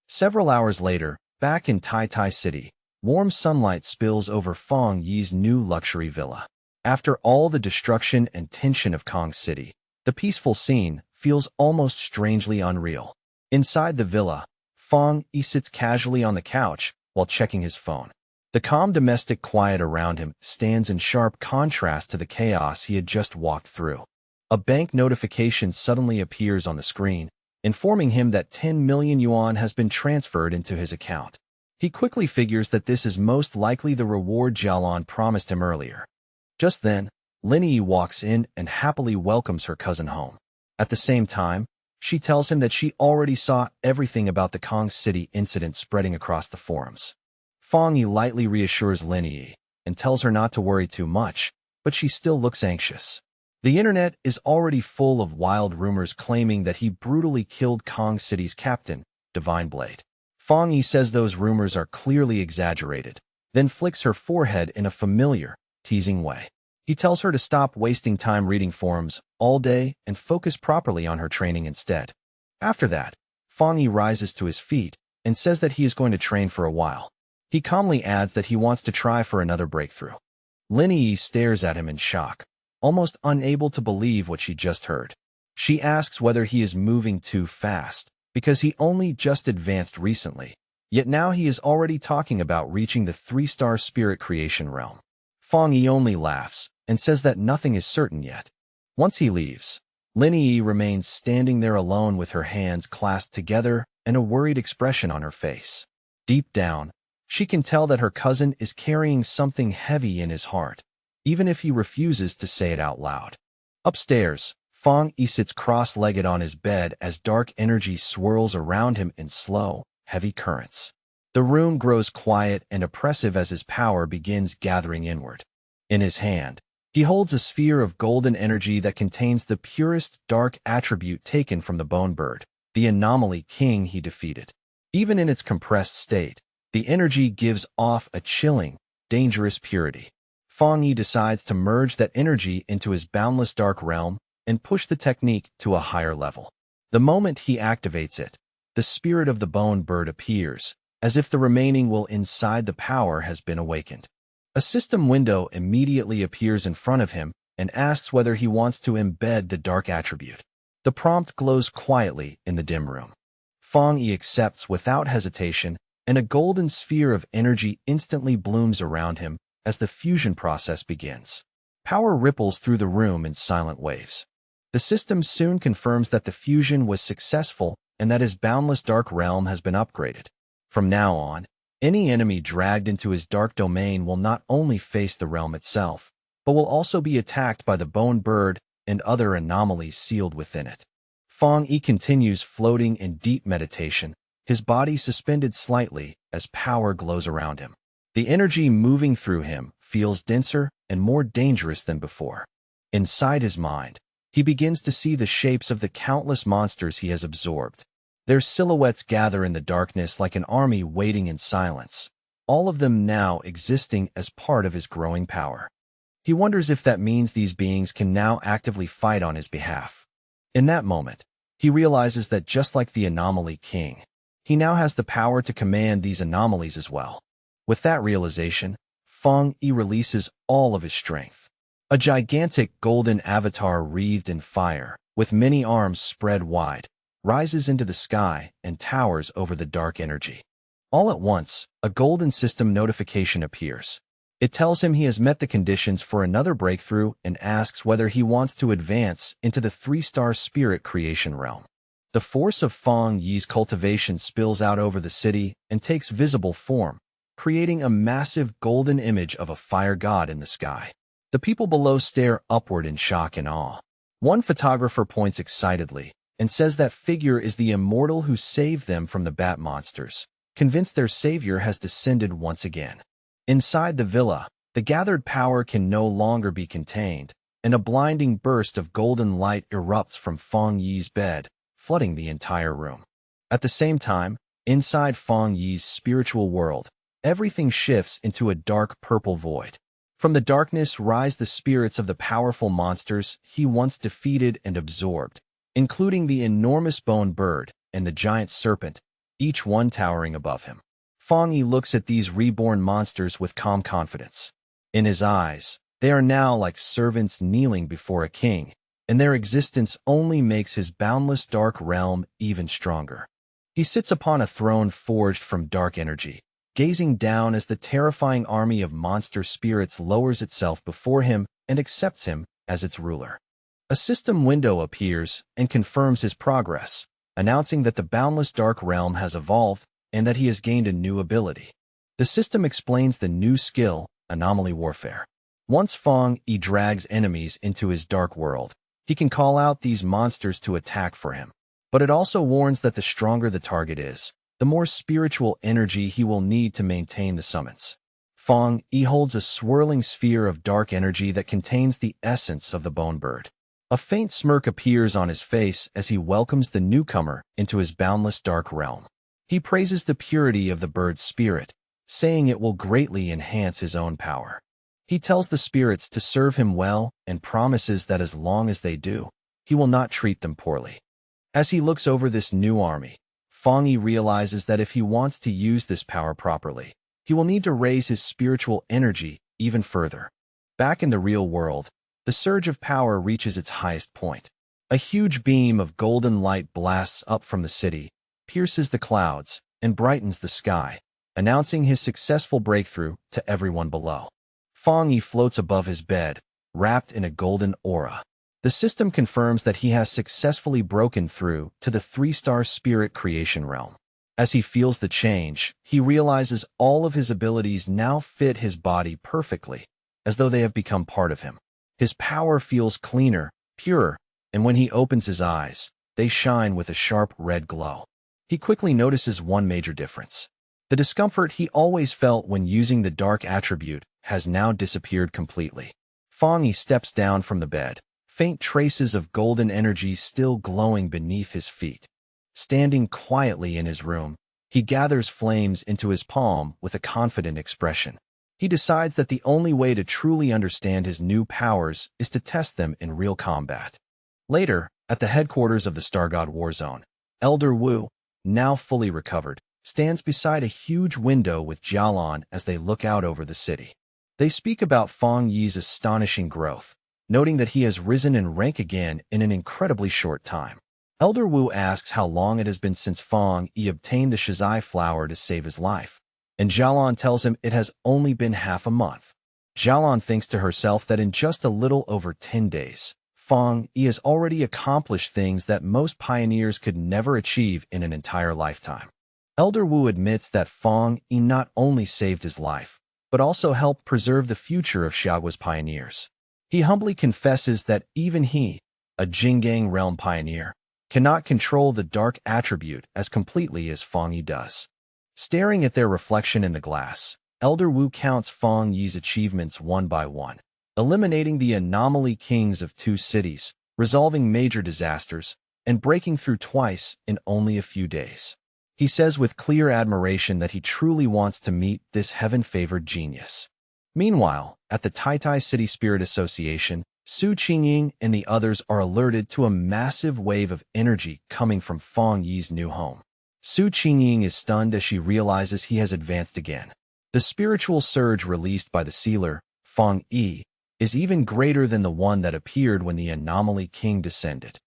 Several hours later, back in Tai Tai City, warm sunlight spills over Feng Yi's new luxury villa. After all the destruction and tension of Kong City, the peaceful scene feels almost strangely unreal. Inside the villa, Feng Yi sits casually on the couch while checking his phone. The calm domestic quiet around him stands in sharp contrast to the chaos he had just walked through. A bank notification suddenly appears on the screen, informing him that 10 million yuan has been transferred into his account. He quickly figures that this is most likely the reward Jialan promised him earlier. Just then, Lin Yi walks in and happily welcomes her cousin home. At the same time, she tells him that she already saw everything about the Kong City incident spreading across the forums. Feng Yi lightly reassures Lin Yi and tells her not to worry too much, but she still looks anxious. The internet is already full of wild rumors claiming that he brutally killed Kong City's captain, Divine Blade. Feng Yi says those rumors are clearly exaggerated, then flicks her forehead in a familiar, teasing way. He tells her to stop wasting time reading forums all day and focus properly on her training instead. After that, Feng Yi rises to his feet and says that he is going to train for a while. He calmly adds that he wants to try for another breakthrough. Lin Yi stares at him in shock, almost unable to believe what she just heard. She asks whether he is moving too fast, because he only just advanced recently, yet now he is already talking about reaching the 3-star spirit creation realm. Feng Yi only laughs and says that nothing is certain yet. Once he leaves, Lin Yi remains standing there alone with her hands clasped together and a worried expression on her face. Deep down, she can tell that her cousin is carrying something heavy in his heart, even if he refuses to say it out loud. Upstairs, Feng Yi sits cross-legged on his bed as dark energy swirls around him in slow, heavy currents. The room grows quiet and oppressive as his power begins gathering inward. In his hand, he holds a sphere of golden energy that contains the purest dark attribute taken from the bone bird, the anomaly king he defeated. Even in its compressed state, the energy gives off a chilling, dangerous purity. Feng Yi decides to merge that energy into his boundless dark realm and push the technique to a higher level. The moment he activates it, the spirit of the bone bird appears, as if the remaining will inside the power has been awakened. A system window immediately appears in front of him and asks whether he wants to embed the dark attribute. The prompt glows quietly in the dim room. Feng Yi accepts without hesitation, and a golden sphere of energy instantly blooms around him as the fusion process begins. Power ripples through the room in silent waves. The system soon confirms that the fusion was successful and that his boundless dark realm has been upgraded. From now on, any enemy dragged into his dark domain will not only face the realm itself, but will also be attacked by the bone bird and other anomalies sealed within it. Feng Yi continues floating in deep meditation, his body suspended slightly as power glows around him. The energy moving through him feels denser and more dangerous than before. Inside his mind, he begins to see the shapes of the countless monsters he has absorbed. Their silhouettes gather in the darkness like an army waiting in silence, all of them now existing as part of his growing power. He wonders if that means these beings can now actively fight on his behalf. In that moment, he realizes that just like the Anomaly King, he now has the power to command these anomalies as well. With that realization, Feng Yi releases all of his strength. A gigantic golden avatar wreathed in fire, with many arms spread wide, rises into the sky and towers over the dark energy. All at once, a golden system notification appears. It tells him he has met the conditions for another breakthrough and asks whether he wants to advance into the 3-star spirit creation realm. The force of Feng Yi's cultivation spills out over the city and takes visible form, creating a massive golden image of a fire god in the sky. The people below stare upward in shock and awe. One photographer points excitedly and says that figure is the immortal who saved them from the bat monsters, convinced their savior has descended once again. Inside the villa, the gathered power can no longer be contained, and a blinding burst of golden light erupts from Feng Yi's bed, flooding the entire room. At the same time, Inside Fong Yi's spiritual world, everything shifts into a dark purple void. From the darkness rise the spirits of the powerful monsters he once defeated and absorbed, including the enormous bone bird and the giant serpent, each one towering above him. Fong Yi looks at these reborn monsters with calm confidence. In his eyes, they are now like servants kneeling before a king, and their existence only makes his boundless dark realm even stronger. He sits upon a throne forged from dark energy, gazing down as the terrifying army of monster spirits lowers itself before him and accepts him as its ruler. A system window appears and confirms his progress, announcing that the boundless dark realm has evolved and that he has gained a new ability. The system explains the new skill, Anomaly Warfare. Once Fong Yi drags enemies into his dark world, he can call out these monsters to attack for him. But it also warns that the stronger the target is, the more spiritual energy he will need to maintain the summons. Fong Yi holds a swirling sphere of dark energy that contains the essence of the bone bird. A faint smirk appears on his face as he welcomes the newcomer into his boundless dark realm. He praises the purity of the bird's spirit, saying it will greatly enhance his own power. He tells the spirits to serve him well and promises that as long as they do, he will not treat them poorly. As he looks over this new army, Fong Yi realizes that if he wants to use this power properly, he will need to raise his spiritual energy even further. Back in the real world, the surge of power reaches its highest point. A huge beam of golden light blasts up from the city, pierces the clouds, and brightens the sky, announcing his successful breakthrough to everyone below. Fong Yi floats above his bed, wrapped in a golden aura. The system confirms that he has successfully broken through to the 3-star spirit creation realm. As he feels the change, he realizes all of his abilities now fit his body perfectly, as though they have become part of him. His power feels cleaner, purer, and when he opens his eyes, they shine with a sharp red glow. He quickly notices one major difference. The discomfort he always felt when using the dark attribute has now disappeared completely. Fong Yi steps down from the bed, faint traces of golden energy still glowing beneath his feet. Standing quietly in his room, he gathers flames into his palm with a confident expression. He decides that the only way to truly understand his new powers is to test them in real combat. Later, at the headquarters of the Star God Warzone, Elder Wu, now fully recovered, stands beside a huge window with Jialan as they look out over the city. They speak about Fong Yi's astonishing growth, noting that he has risen in rank again in an incredibly short time. Elder Wu asks how long it has been since Fong Yi obtained the Shizai flower to save his life, and Jialan tells him it has only been half a month. Jialan thinks to herself that in just a little over 10 days, Fong Yi has already accomplished things that most pioneers could never achieve in an entire lifetime. Elder Wu admits that Fong Yi not only saved his life, but also helped preserve the future of Xiaogua's pioneers. He humbly confesses that even he, a Jinggang realm pioneer, cannot control the dark attribute as completely as Fong Yi does. Staring at their reflection in the glass, Elder Wu counts Fong Yi's achievements one by one, eliminating the anomaly kings of 2 cities, resolving major disasters, and breaking through twice in only a few days. He says with clear admiration that he truly wants to meet this heaven-favored genius. Meanwhile, at the Taitai City Spirit Association, Su Qingying and the others are alerted to a massive wave of energy coming from Fong Yi's new home. Su Qingying is stunned as she realizes he has advanced again. The spiritual surge released by the sealer, Fong Yi, is even greater than the one that appeared when the Anomaly King descended.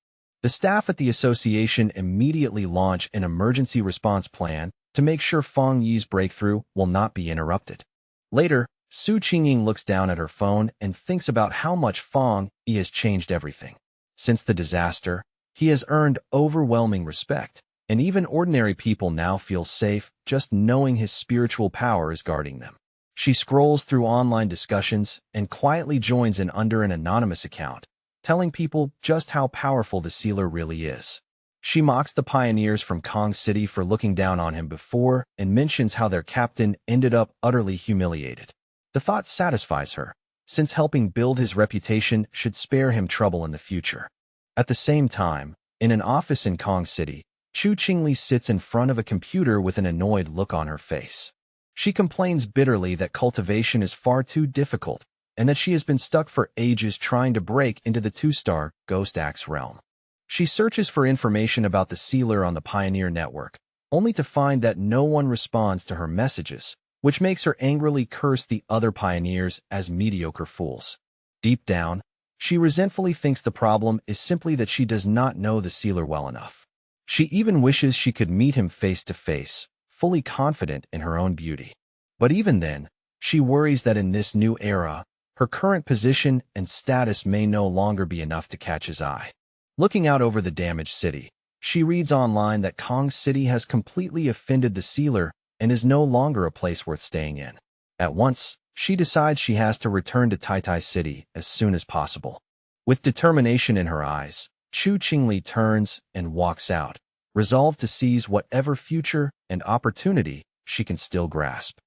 The staff at the association immediately launch an emergency response plan to make sure Fong Yi's breakthrough will not be interrupted. Later, Su Qingying looks down at her phone and thinks about how much Fong Yi has changed everything. Since the disaster, he has earned overwhelming respect, and even ordinary people now feel safe just knowing his spiritual power is guarding them. She scrolls through online discussions and quietly joins in under an anonymous account, telling people just how powerful the sealer really is. She mocks the pioneers from Kong City for looking down on him before and mentions how their captain ended up utterly humiliated. The thought satisfies her, since helping build his reputation should spare him trouble in the future. At the same time, in an office in Kong City, Chu Qingli sits in front of a computer with an annoyed look on her face. She complains bitterly that cultivation is far too difficult and that she has been stuck for ages trying to break into the 2-star Ghost Axe realm. She searches for information about the sealer on the Pioneer network, only to find that no one responds to her messages, which makes her angrily curse the other pioneers as mediocre fools. Deep down, she resentfully thinks the problem is simply that she does not know the sealer well enough. She even wishes she could meet him face to face, fully confident in her own beauty. But even then, she worries that in this new era, her current position and status may no longer be enough to catch his eye. Looking out over the damaged city, she reads online that Kong City has completely offended the sealer and is no longer a place worth staying in. At once, she decides she has to return to Tai City as soon as possible. With determination in her eyes, Chu Qingli turns and walks out, resolved to seize whatever future and opportunity she can still grasp.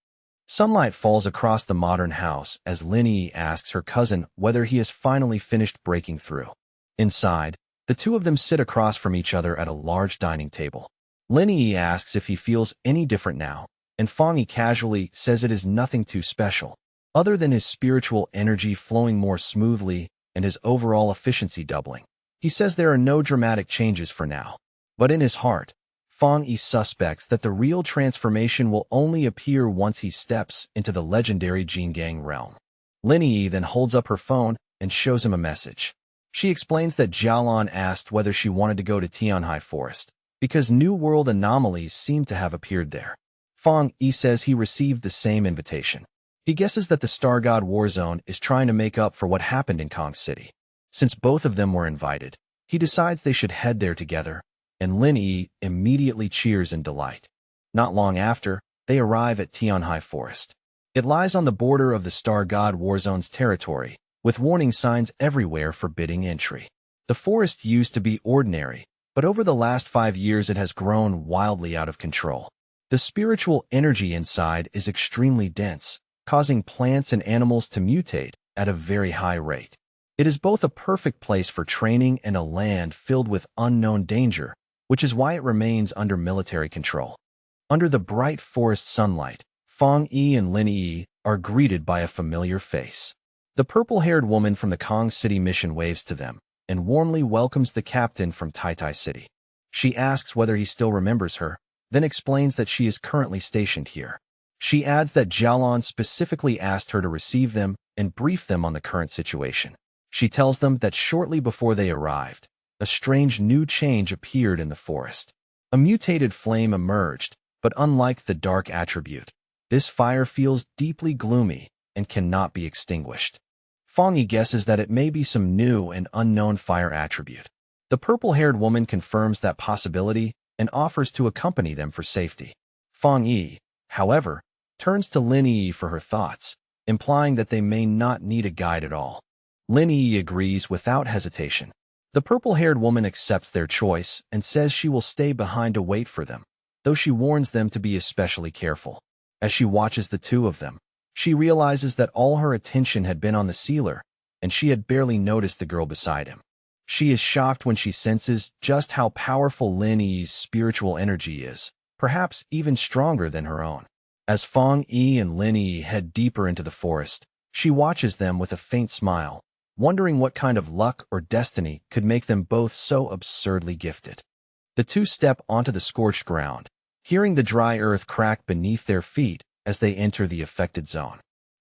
Sunlight falls across the modern house as Lin Yi asks her cousin whether he has finally finished breaking through. Inside, the two of them sit across from each other at a large dining table. Lin Yi asks if he feels any different now, and Fang Yi casually says it is nothing too special, other than his spiritual energy flowing more smoothly and his overall efficiency doubling. He says there are no dramatic changes for now, but in his heart, Fang Yi suspects that the real transformation will only appear once he steps into the legendary Jingang realm. Lin Yi then holds up her phone and shows him a message. She explains that Jialan asked whether she wanted to go to Tianhai Forest, because New World anomalies seem to have appeared there. Fang Yi says he received the same invitation. He guesses that the Star God Warzone is trying to make up for what happened in Kong City. Since both of them were invited, he decides they should head there together, and Lin Yi immediately cheers in delight. Not long after, they arrive at Tianhai Forest. It lies on the border of the Star God Warzone's territory, with warning signs everywhere forbidding entry. The forest used to be ordinary, but over the last 5 years it has grown wildly out of control. The spiritual energy inside is extremely dense, causing plants and animals to mutate at a very high rate. It is both a perfect place for training and a land filled with unknown danger, which is why it remains under military control. Under the bright forest sunlight, Fang Yi and Lin Yi are greeted by a familiar face. The purple-haired woman from the Kong City mission waves to them and warmly welcomes the captain from Tai City. She asks whether he still remembers her, then explains that she is currently stationed here. She adds that Jialan specifically asked her to receive them and brief them on the current situation. She tells them that shortly before they arrived, a strange new change appeared in the forest. A mutated flame emerged, but unlike the dark attribute, this fire feels deeply gloomy and cannot be extinguished. Fang Yi guesses that it may be some new and unknown fire attribute. The purple-haired woman confirms that possibility and offers to accompany them for safety. Fang Yi, however, turns to Lin Yi for her thoughts, implying that they may not need a guide at all. Lin Yi agrees without hesitation. The purple-haired woman accepts their choice and says she will stay behind to wait for them, though she warns them to be especially careful. As she watches the two of them, she realizes that all her attention had been on the sealer, and she had barely noticed the girl beside him. She is shocked when she senses just how powerful Lin Yi's spiritual energy is, perhaps even stronger than her own. As Fang Yi and Lin Yi head deeper into the forest, she watches them with a faint smile, wondering what kind of luck or destiny could make them both so absurdly gifted. The two step onto the scorched ground, hearing the dry earth crack beneath their feet as they enter the affected zone.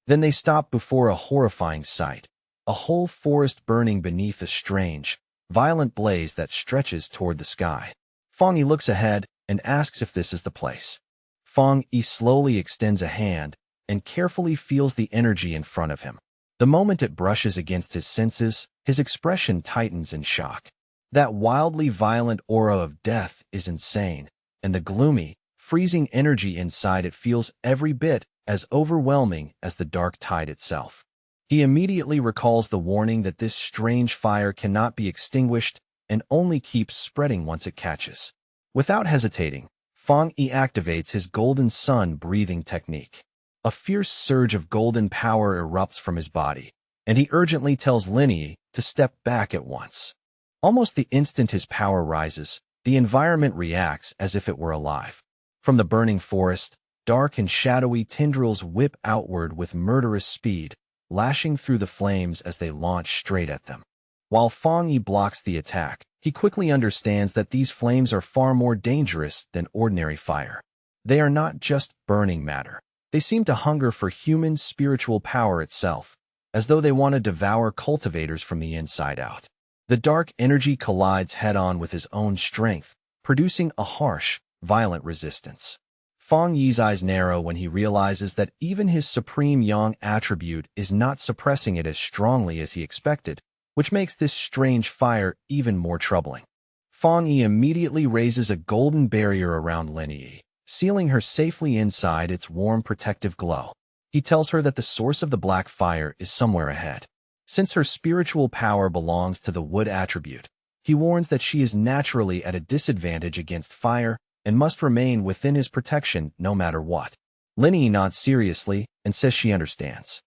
Then they stop before a horrifying sight, a whole forest burning beneath a strange, violent blaze that stretches toward the sky. Fang Yi looks ahead and asks if this is the place. Fang Yi slowly extends a hand and carefully feels the energy in front of him. The moment it brushes against his senses, his expression tightens in shock. That wildly violent aura of death is insane, and the gloomy, freezing energy inside it feels every bit as overwhelming as the dark tide itself. He immediately recalls the warning that this strange fire cannot be extinguished and only keeps spreading once it catches. Without hesitating, Fang Yi activates his golden sun breathing technique. A fierce surge of golden power erupts from his body, and he urgently tells Lin Yi to step back at once. Almost the instant his power rises, The environment reacts as if it were alive. From the burning forest, dark and shadowy tendrils whip outward with murderous speed, lashing through the flames as they launch straight at them. While Fang Yi blocks the attack, he quickly understands that these flames are far more dangerous than ordinary fire. They are not just burning matter. They seem to hunger for human spiritual power itself, as though they want to devour cultivators from the inside out. The dark energy collides head-on with his own strength, producing a harsh, violent resistance. Fang Yi's eyes narrow when he realizes that even his supreme yang attribute is not suppressing it as strongly as he expected, which makes this strange fire even more troubling. Fang Yi immediately raises a golden barrier around Lin Yi, sealing her safely inside its warm protective glow. He tells her that the source of the black fire is somewhere ahead. Since her spiritual power belongs to the wood attribute, he warns that she is naturally at a disadvantage against fire and must remain within his protection no matter what. Lin Yi nods seriously and says she understands.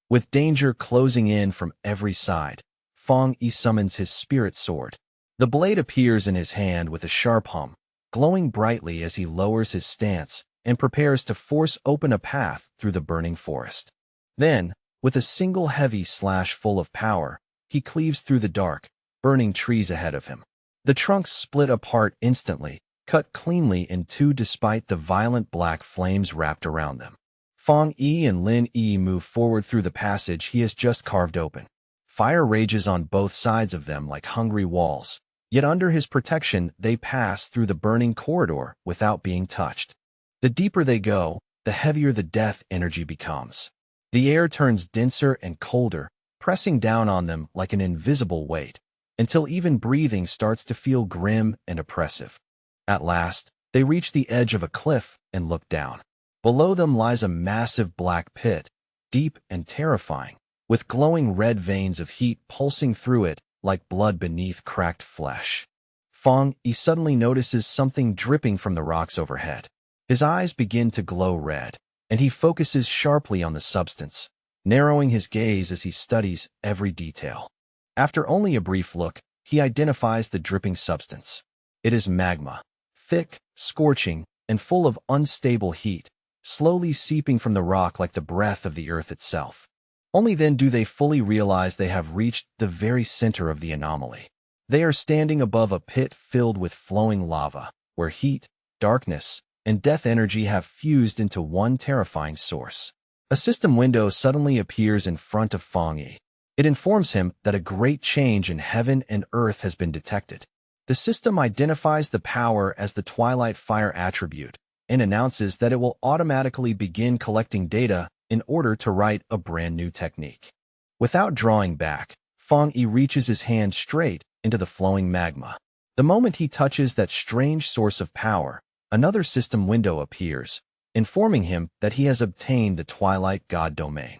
With danger closing in from every side, Fang Yi summons his spirit sword. The blade appears in his hand with a sharp hum, glowing brightly as he lowers his stance and prepares to force open a path through the burning forest. Then, with a single heavy slash full of power, he cleaves through the dark, burning trees ahead of him. The trunks split apart instantly, cut cleanly in two despite the violent black flames wrapped around them. Fang Yi and Lin Yi move forward through the passage he has just carved open. Fire rages on both sides of them like hungry walls, yet under his protection they pass through the burning corridor without being touched. The deeper they go, the heavier the death energy becomes. The air turns denser and colder, pressing down on them like an invisible weight, until even breathing starts to feel grim and oppressive. At last, they reach the edge of a cliff and look down. Below them lies a massive black pit, deep and terrifying, with glowing red veins of heat pulsing through it like blood beneath cracked flesh. Fang Yi suddenly notices something dripping from the rocks overhead. His eyes begin to glow red, and he focuses sharply on the substance, narrowing his gaze as he studies every detail. After only a brief look, he identifies the dripping substance. It is magma, thick, scorching, and full of unstable heat, slowly seeping from the rock like the breath of the earth itself. Only then do they fully realize they have reached the very center of the anomaly. They are standing above a pit filled with flowing lava, where heat, darkness, and death energy have fused into one terrifying source. A system window suddenly appears in front of Fang Yi. It informs him that a great change in heaven and earth has been detected. The system identifies the power as the Twilight Fire attribute and announces that it will automatically begin collecting data in order to write a brand new technique. Without drawing back, Fang Yi reaches his hand straight into the flowing magma. The moment he touches that strange source of power, another system window appears, informing him that he has obtained the Twilight God domain.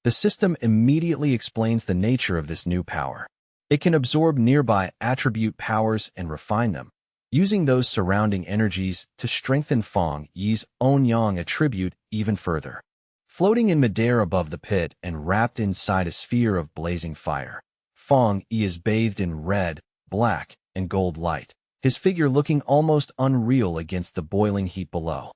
The system immediately explains the nature of this new power. It can absorb nearby attribute powers and refine them, using those surrounding energies to strengthen Fang Yi's own yang attribute even further. Floating in midair above the pit and wrapped inside a sphere of blazing fire, Fang Yi is bathed in red, black, and gold light, his figure looking almost unreal against the boiling heat below.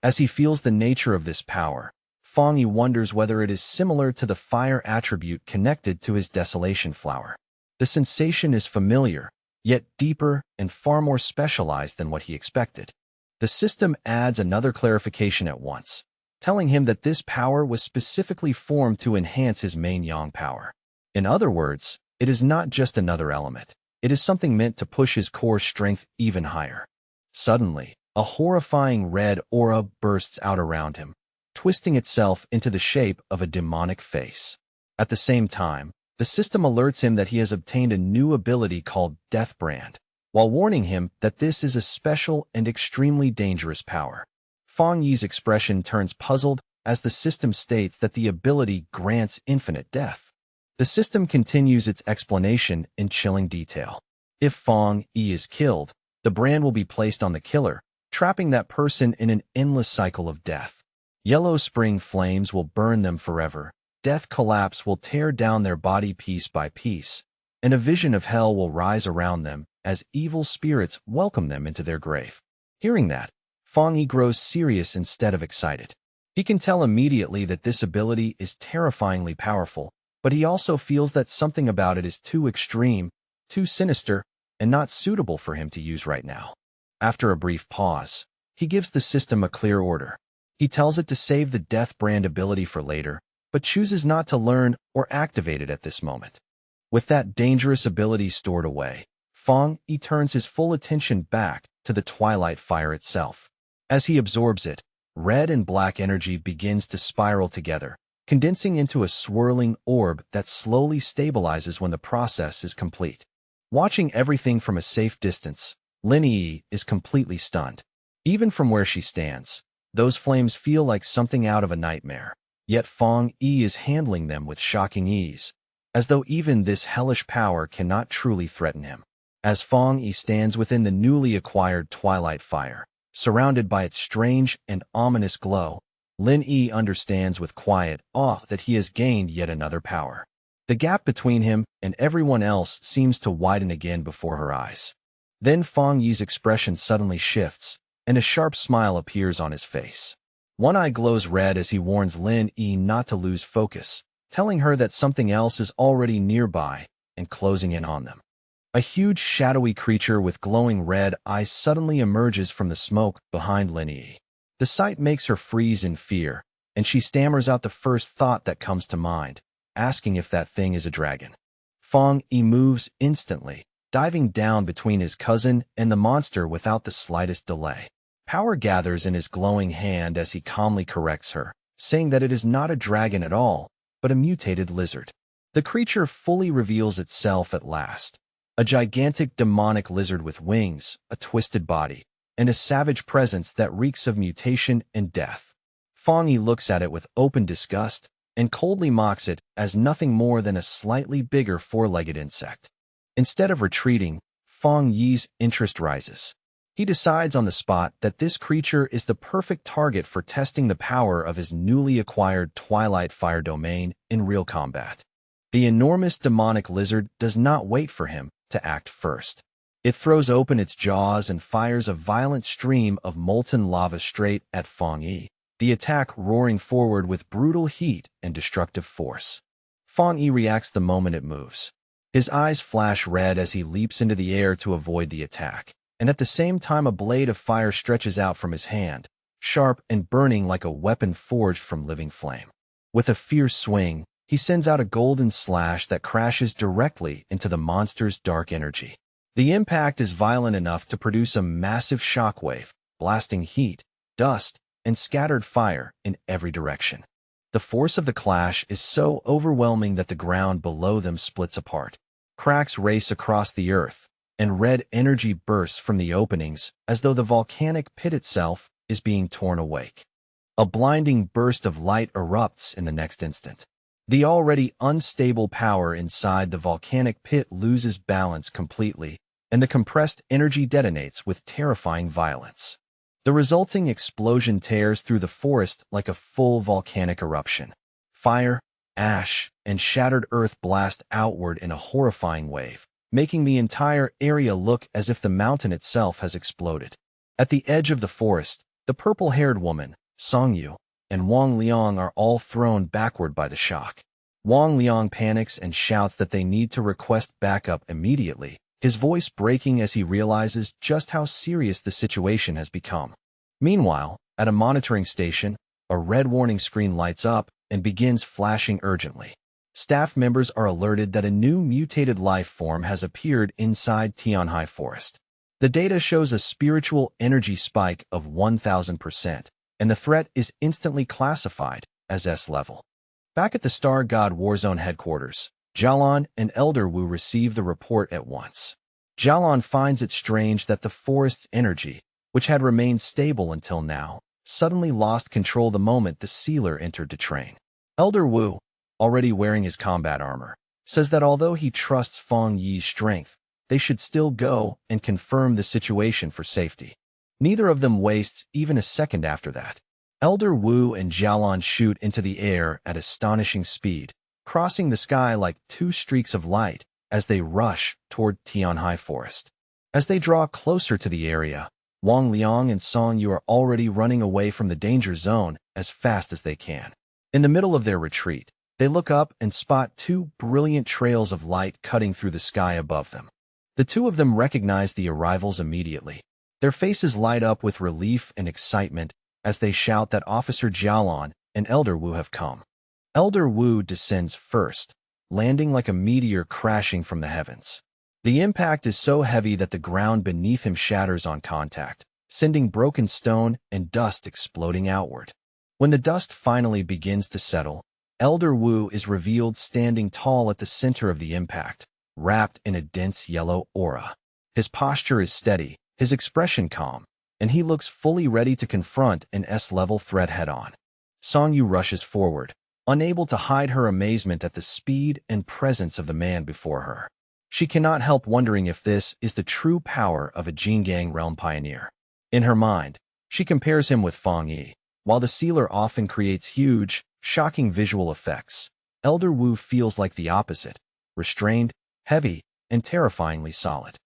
As he feels the nature of this power, Fang Yi wonders whether it is similar to the fire attribute connected to his desolation flower. The sensation is familiar, yet deeper and far more specialized than what he expected. The system adds another clarification at once, telling him that this power was specifically formed to enhance his main yang power. In other words, it is not just another element. It is something meant to push his core strength even higher. Suddenly, a horrifying red aura bursts out around him, twisting itself into the shape of a demonic face. At the same time, the system alerts him that he has obtained a new ability called Death Brand, while warning him that this is a special and extremely dangerous power. Fang Yi's expression turns puzzled as the system states that the ability grants infinite death. The system continues its explanation in chilling detail. If Fang Yi is killed, the brand will be placed on the killer, trapping that person in an endless cycle of death. Yellow spring flames will burn them forever, death collapse will tear down their body piece by piece, and a vision of hell will rise around them, as evil spirits welcome them into their grave. Hearing that, Fang Yi grows serious instead of excited. He can tell immediately that this ability is terrifyingly powerful, but he also feels that something about it is too extreme, too sinister, and not suitable for him to use right now. After a brief pause, he gives the system a clear order. He tells it to save the Death Brand ability for later, but chooses not to learn or activate it at this moment. With that dangerous ability stored away, Fang Yi turns his full attention back to the Twilight Fire itself. As he absorbs it, red and black energy begins to spiral together, condensing into a swirling orb that slowly stabilizes when the process is complete. Watching everything from a safe distance, Lin Yi is completely stunned. Even from where she stands, those flames feel like something out of a nightmare. Yet Fang Yi is handling them with shocking ease, as though even this hellish power cannot truly threaten him. As Fang Yi stands within the newly acquired Twilight Fire, surrounded by its strange and ominous glow, Lin Yi understands with quiet awe that he has gained yet another power. The gap between him and everyone else seems to widen again before her eyes. Then Fang Yi's expression suddenly shifts, and a sharp smile appears on his face. One eye glows red as he warns Lin Yi not to lose focus, telling her that something else is already nearby and closing in on them. A huge shadowy creature with glowing red eyes suddenly emerges from the smoke behind Lin Yi. The sight makes her freeze in fear, and she stammers out the first thought that comes to mind, asking if that thing is a dragon. Fang Yi moves instantly, diving down between his cousin and the monster without the slightest delay. Power gathers in his glowing hand as he calmly corrects her, saying that it is not a dragon at all, but a mutated lizard. The creature fully reveals itself at last. A gigantic demonic lizard with wings, a twisted body, and a savage presence that reeks of mutation and death. Fang Yi looks at it with open disgust and coldly mocks it as nothing more than a slightly bigger four-legged insect. Instead of retreating, Fang Yi's interest rises. He decides on the spot that this creature is the perfect target for testing the power of his newly acquired Twilight Fire domain in real combat. The enormous demonic lizard does not wait for him to act first. It throws open its jaws and fires a violent stream of molten lava straight at Fang Yi, the attack roaring forward with brutal heat and destructive force. Fang Yi reacts the moment it moves. His eyes flash red as he leaps into the air to avoid the attack, and at the same time a blade of fire stretches out from his hand, sharp and burning like a weapon forged from living flame. With a fierce swing, he sends out a golden slash that crashes directly into the monster's dark energy. The impact is violent enough to produce a massive shockwave, blasting heat, dust, and scattered fire in every direction. The force of the clash is so overwhelming that the ground below them splits apart. Cracks race across the earth, and red energy bursts from the openings as though the volcanic pit itself is being torn awake. A blinding burst of light erupts in the next instant. The already unstable power inside the volcanic pit loses balance completely, and the compressed energy detonates with terrifying violence. The resulting explosion tears through the forest like a full volcanic eruption. Fire, ash, and shattered earth blast outward in a horrifying wave, making the entire area look as if the mountain itself has exploded. At the edge of the forest, the purple-haired woman, Song Yu, and Wang Liang are all thrown backward by the shock. Wang Liang panics and shouts that they need to request backup immediately, his voice breaking as he realizes just how serious the situation has become. Meanwhile, at a monitoring station, a red warning screen lights up and begins flashing urgently. Staff members are alerted that a new mutated life form has appeared inside Tianhai Forest. The data shows a spiritual energy spike of 1000%, and the threat is instantly classified as S-level. Back at the Star God Warzone headquarters, Jialan and Elder Wu receive the report at once. Jialan finds it strange that the forest's energy, which had remained stable until now, suddenly lost control the moment the sealer entered to train. Elder Wu, already wearing his combat armor, says that although he trusts Fang Yi's strength, they should still go and confirm the situation for safety. Neither of them wastes even a second after that. Elder Wu and Jialan shoot into the air at astonishing speed, crossing the sky like two streaks of light as they rush toward Tianhai Forest. As they draw closer to the area, Wang Liang and Song Yu are already running away from the danger zone as fast as they can. In the middle of their retreat, they look up and spot two brilliant trails of light cutting through the sky above them. The two of them recognize the arrivals immediately. Their faces light up with relief and excitement as they shout that Officer Jialan and Elder Wu have come. Elder Wu descends first, landing like a meteor crashing from the heavens. The impact is so heavy that the ground beneath him shatters on contact, sending broken stone and dust exploding outward. When the dust finally begins to settle, Elder Wu is revealed standing tall at the center of the impact, wrapped in a dense yellow aura. His posture is steady, his expression calm, and he looks fully ready to confront an S-level threat head-on. Song Yu rushes forward, unable to hide her amazement at the speed and presence of the man before her. She cannot help wondering if this is the true power of a Jingang realm pioneer. In her mind, she compares him with Fang Yi. While the sealer often creates huge, shocking visual effects, Elder Wu feels like the opposite, restrained, heavy, and terrifyingly solid.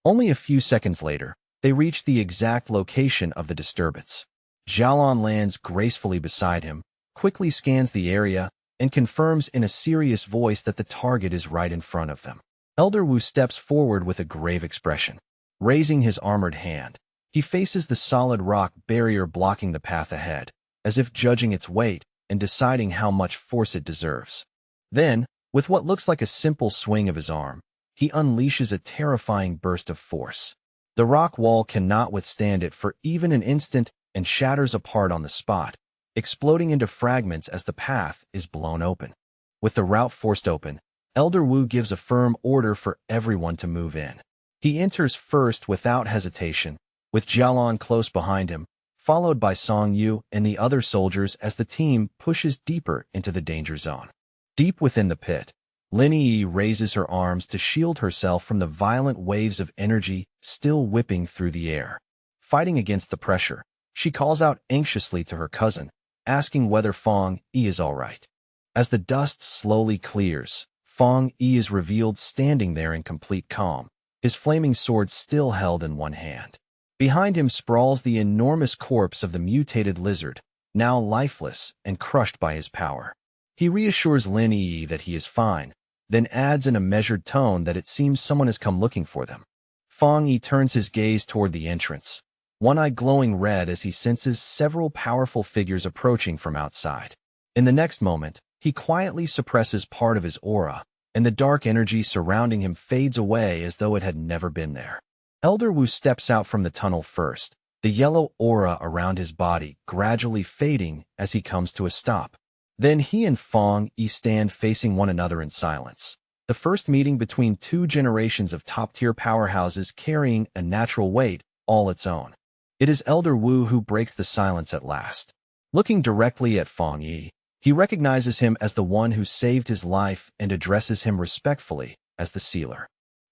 Only a few seconds later, they reach the exact location of the disturbance. Jialan lands gracefully beside him, quickly scans the area, and confirms in a serious voice that the target is right in front of them. Elder Wu steps forward with a grave expression. Raising his armored hand, he faces the solid rock barrier blocking the path ahead, as if judging its weight and deciding how much force it deserves. Then, with what looks like a simple swing of his arm, he unleashes a terrifying burst of force. The rock wall cannot withstand it for even an instant and shatters apart on the spot, exploding into fragments as the path is blown open. With the route forced open, Elder Wu gives a firm order for everyone to move in. He enters first without hesitation, with Jialan close behind him, followed by Song Yu and the other soldiers as the team pushes deeper into the danger zone. Deep within the pit, Lin Yi raises her arms to shield herself from the violent waves of energy still whipping through the air. Fighting against the pressure, she calls out anxiously to her cousin, asking whether Fang Yi is all right. As the dust slowly clears, Fang Yi is revealed standing there in complete calm, his flaming sword still held in one hand. Behind him sprawls the enormous corpse of the mutated lizard, now lifeless and crushed by his power. He reassures Lin Yi that he is fine, then adds in a measured tone that it seems someone has come looking for them. Fang Yi turns his gaze toward the entrance, one eye glowing red as he senses several powerful figures approaching from outside. In the next moment, he quietly suppresses part of his aura, and the dark energy surrounding him fades away as though it had never been there. Elder Wu steps out from the tunnel first, the yellow aura around his body gradually fading as he comes to a stop. Then he and Fang Yi stand facing one another in silence, the first meeting between two generations of top-tier powerhouses carrying a natural weight all its own. It is Elder Wu who breaks the silence at last. Looking directly at Fang Yi, he recognizes him as the one who saved his life and addresses him respectfully as the sealer.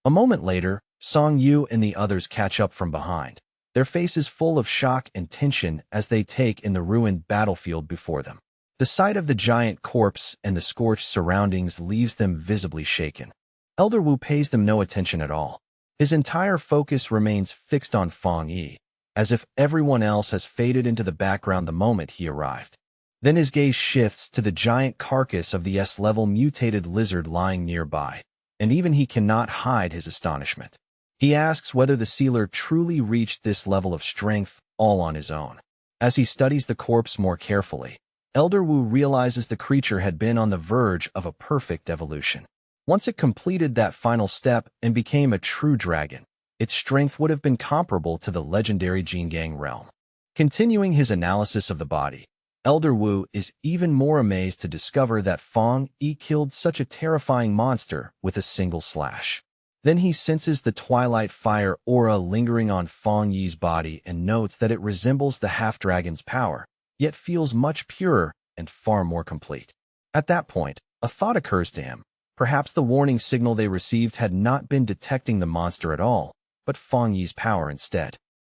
A moment later, Song Yu and the others catch up from behind, their faces full of shock and tension as they take in the ruined battlefield before them. The sight of the giant corpse and the scorched surroundings leaves them visibly shaken. Elder Wu pays them no attention at all. His entire focus remains fixed on Fang Yi, as if everyone else has faded into the background the moment he arrived. Then his gaze shifts to the giant carcass of the S-level mutated lizard lying nearby, and even he cannot hide his astonishment. He asks whether the sealer truly reached this level of strength all on his own. As he studies the corpse more carefully, Elder Wu realizes the creature had been on the verge of a perfect evolution. Once it completed that final step and became a true dragon, its strength would have been comparable to the legendary Jingang realm. Continuing his analysis of the body, Elder Wu is even more amazed to discover that Fang Yi killed such a terrifying monster with a single slash. Then he senses the twilight fire aura lingering on Fang Yi's body and notes that it resembles the half-dragon's power, yet feels much purer and far more complete. At that point, a thought occurs to him. Perhaps the warning signal they received had not been detecting the monster at all, but Fang Yi's power instead.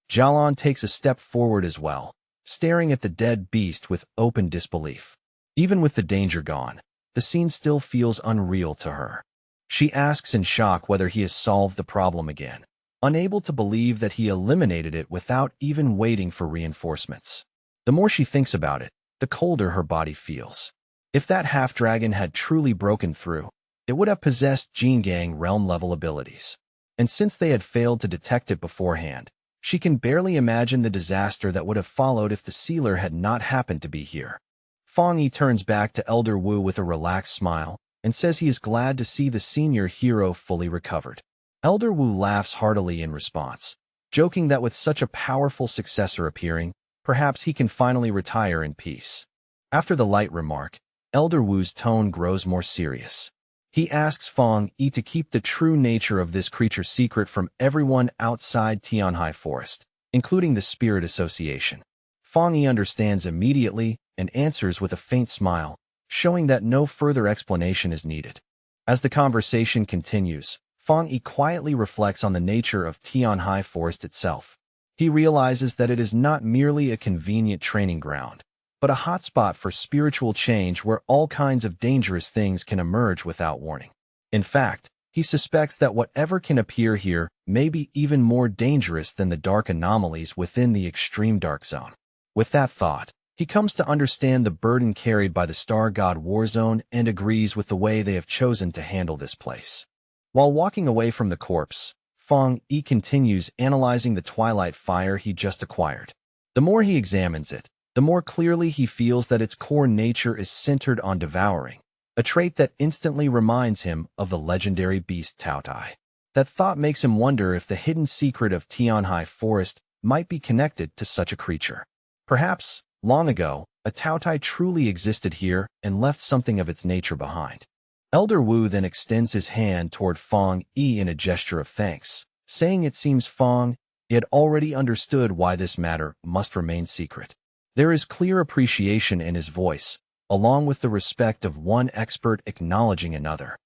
Jialan takes a step forward as well, staring at the dead beast with open disbelief. Even with the danger gone, the scene still feels unreal to her. She asks in shock whether he has solved the problem again. unable to believe that he eliminated it without even waiting for reinforcements. The more she thinks about it, the colder her body feels. If that half-dragon had truly broken through, it would have possessed Jingang realm-level abilities. And since they had failed to detect it beforehand, she can barely imagine the disaster that would have followed if the sealer had not happened to be here. Fang Yi turns back to Elder Wu with a relaxed smile and says he is glad to see the senior hero fully recovered. Elder Wu laughs heartily in response, joking that with such a powerful successor appearing, perhaps he can finally retire in peace. After the light remark, Elder Wu's tone grows more serious. He asks Fang Yi to keep the true nature of this creature secret from everyone outside Tianhai Forest, including the Spirit Association. Fang Yi understands immediately and answers with a faint smile, showing that no further explanation is needed. As the conversation continues, Fang Yi quietly reflects on the nature of Tianhai Forest itself. He realizes that it is not merely a convenient training ground, but a hotspot for spiritual change where all kinds of dangerous things can emerge without warning. In fact, he suspects that whatever can appear here may be even more dangerous than the dark anomalies within the extreme dark zone. With that thought, he comes to understand the burden carried by the Star God Warzone and agrees with the way they have chosen to handle this place. While walking away from the corpse, Fang Yi continues analyzing the Twilight Fire he just acquired. The more he examines it, the more clearly he feels that its core nature is centered on devouring, a trait that instantly reminds him of the legendary beast Taotai. That thought makes him wonder if the hidden secret of Tianhai Forest might be connected to such a creature. Perhaps, long ago, a Taotai truly existed here and left something of its nature behind. Elder Wu then extends his hand toward Fang Yi in a gesture of thanks, saying it seems Fang Yi had already understood why this matter must remain secret. There is clear appreciation in his voice, along with the respect of one expert acknowledging another.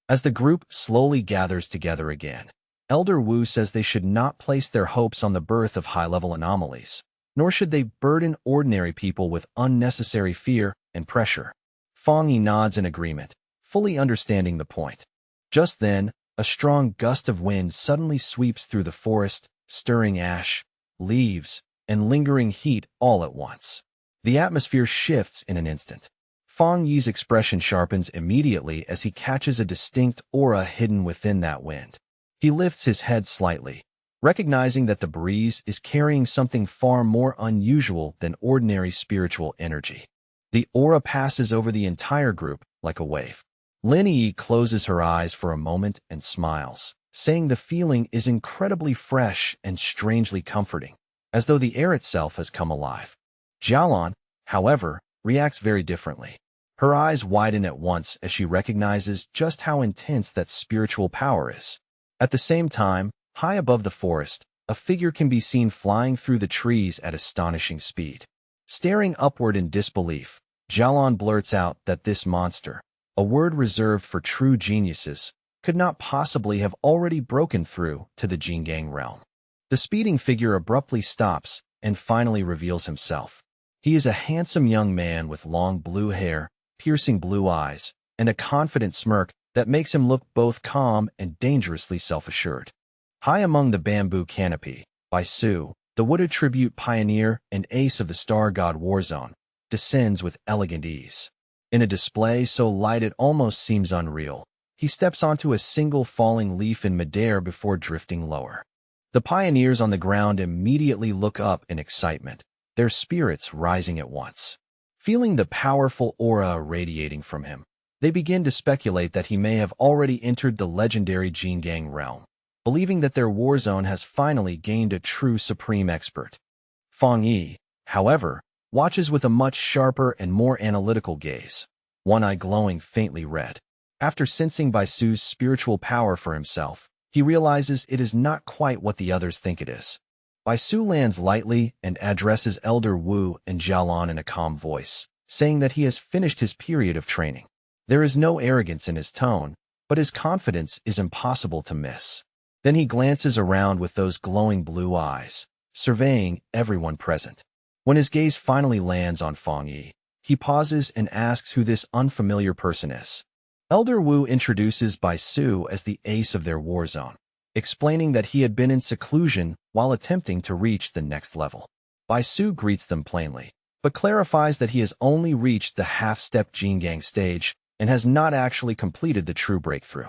As the group slowly gathers together again, Elder Wu says they should not place their hopes on the birth of high-level anomalies, nor should they burden ordinary people with unnecessary fear and pressure. Fang Yi nods in agreement, fully understanding the point. Just then, a strong gust of wind suddenly sweeps through the forest, stirring ash, leaves, and lingering heat all at once. The atmosphere shifts in an instant. Fang Yi's expression sharpens immediately as he catches a distinct aura hidden within that wind. He lifts his head slightly, recognizing that the breeze is carrying something far more unusual than ordinary spiritual energy. The aura passes over the entire group like a wave. Lin Yi closes her eyes for a moment and smiles, saying the feeling is incredibly fresh and strangely comforting, as though the air itself has come alive. Jialan, however, reacts very differently. Her eyes widen at once as she recognizes just how intense that spiritual power is. At the same time, high above the forest, a figure can be seen flying through the trees at astonishing speed. Staring upward in disbelief, Jialan blurts out that this monster, a word reserved for true geniuses, could not possibly have already broken through to the Jingang realm. The speeding figure abruptly stops and finally reveals himself. He is a handsome young man with long blue hair, piercing blue eyes, and a confident smirk that makes him look both calm and dangerously self-assured. High among the bamboo canopy, Bai Su, the wooded tribute pioneer and ace of the Star God Warzone, descends with elegant ease. In a display so light it almost seems unreal, he steps onto a single falling leaf in midair before drifting lower. The pioneers on the ground immediately look up in excitement, their spirits rising at once. Feeling the powerful aura radiating from him, they begin to speculate that he may have already entered the legendary Jingang realm, believing that their warzone has finally gained a true supreme expert. Fang Yi, however, watches with a much sharper and more analytical gaze, one eye glowing faintly red. After sensing Bai Su's spiritual power for himself, he realizes it is not quite what the others think it is. Bai Su lands lightly and addresses Elder Wu and Jialan in a calm voice, saying that he has finished his period of training. There is no arrogance in his tone, but his confidence is impossible to miss. Then he glances around with those glowing blue eyes, surveying everyone present. When his gaze finally lands on Fang Yi, he pauses and asks who this unfamiliar person is. Elder Wu introduces Bai Su as the ace of their warzone. explaining that he had been in seclusion while attempting to reach the next level. Bai Su greets them plainly, but clarifies that he has only reached the half-step Jingang stage and has not actually completed the true breakthrough.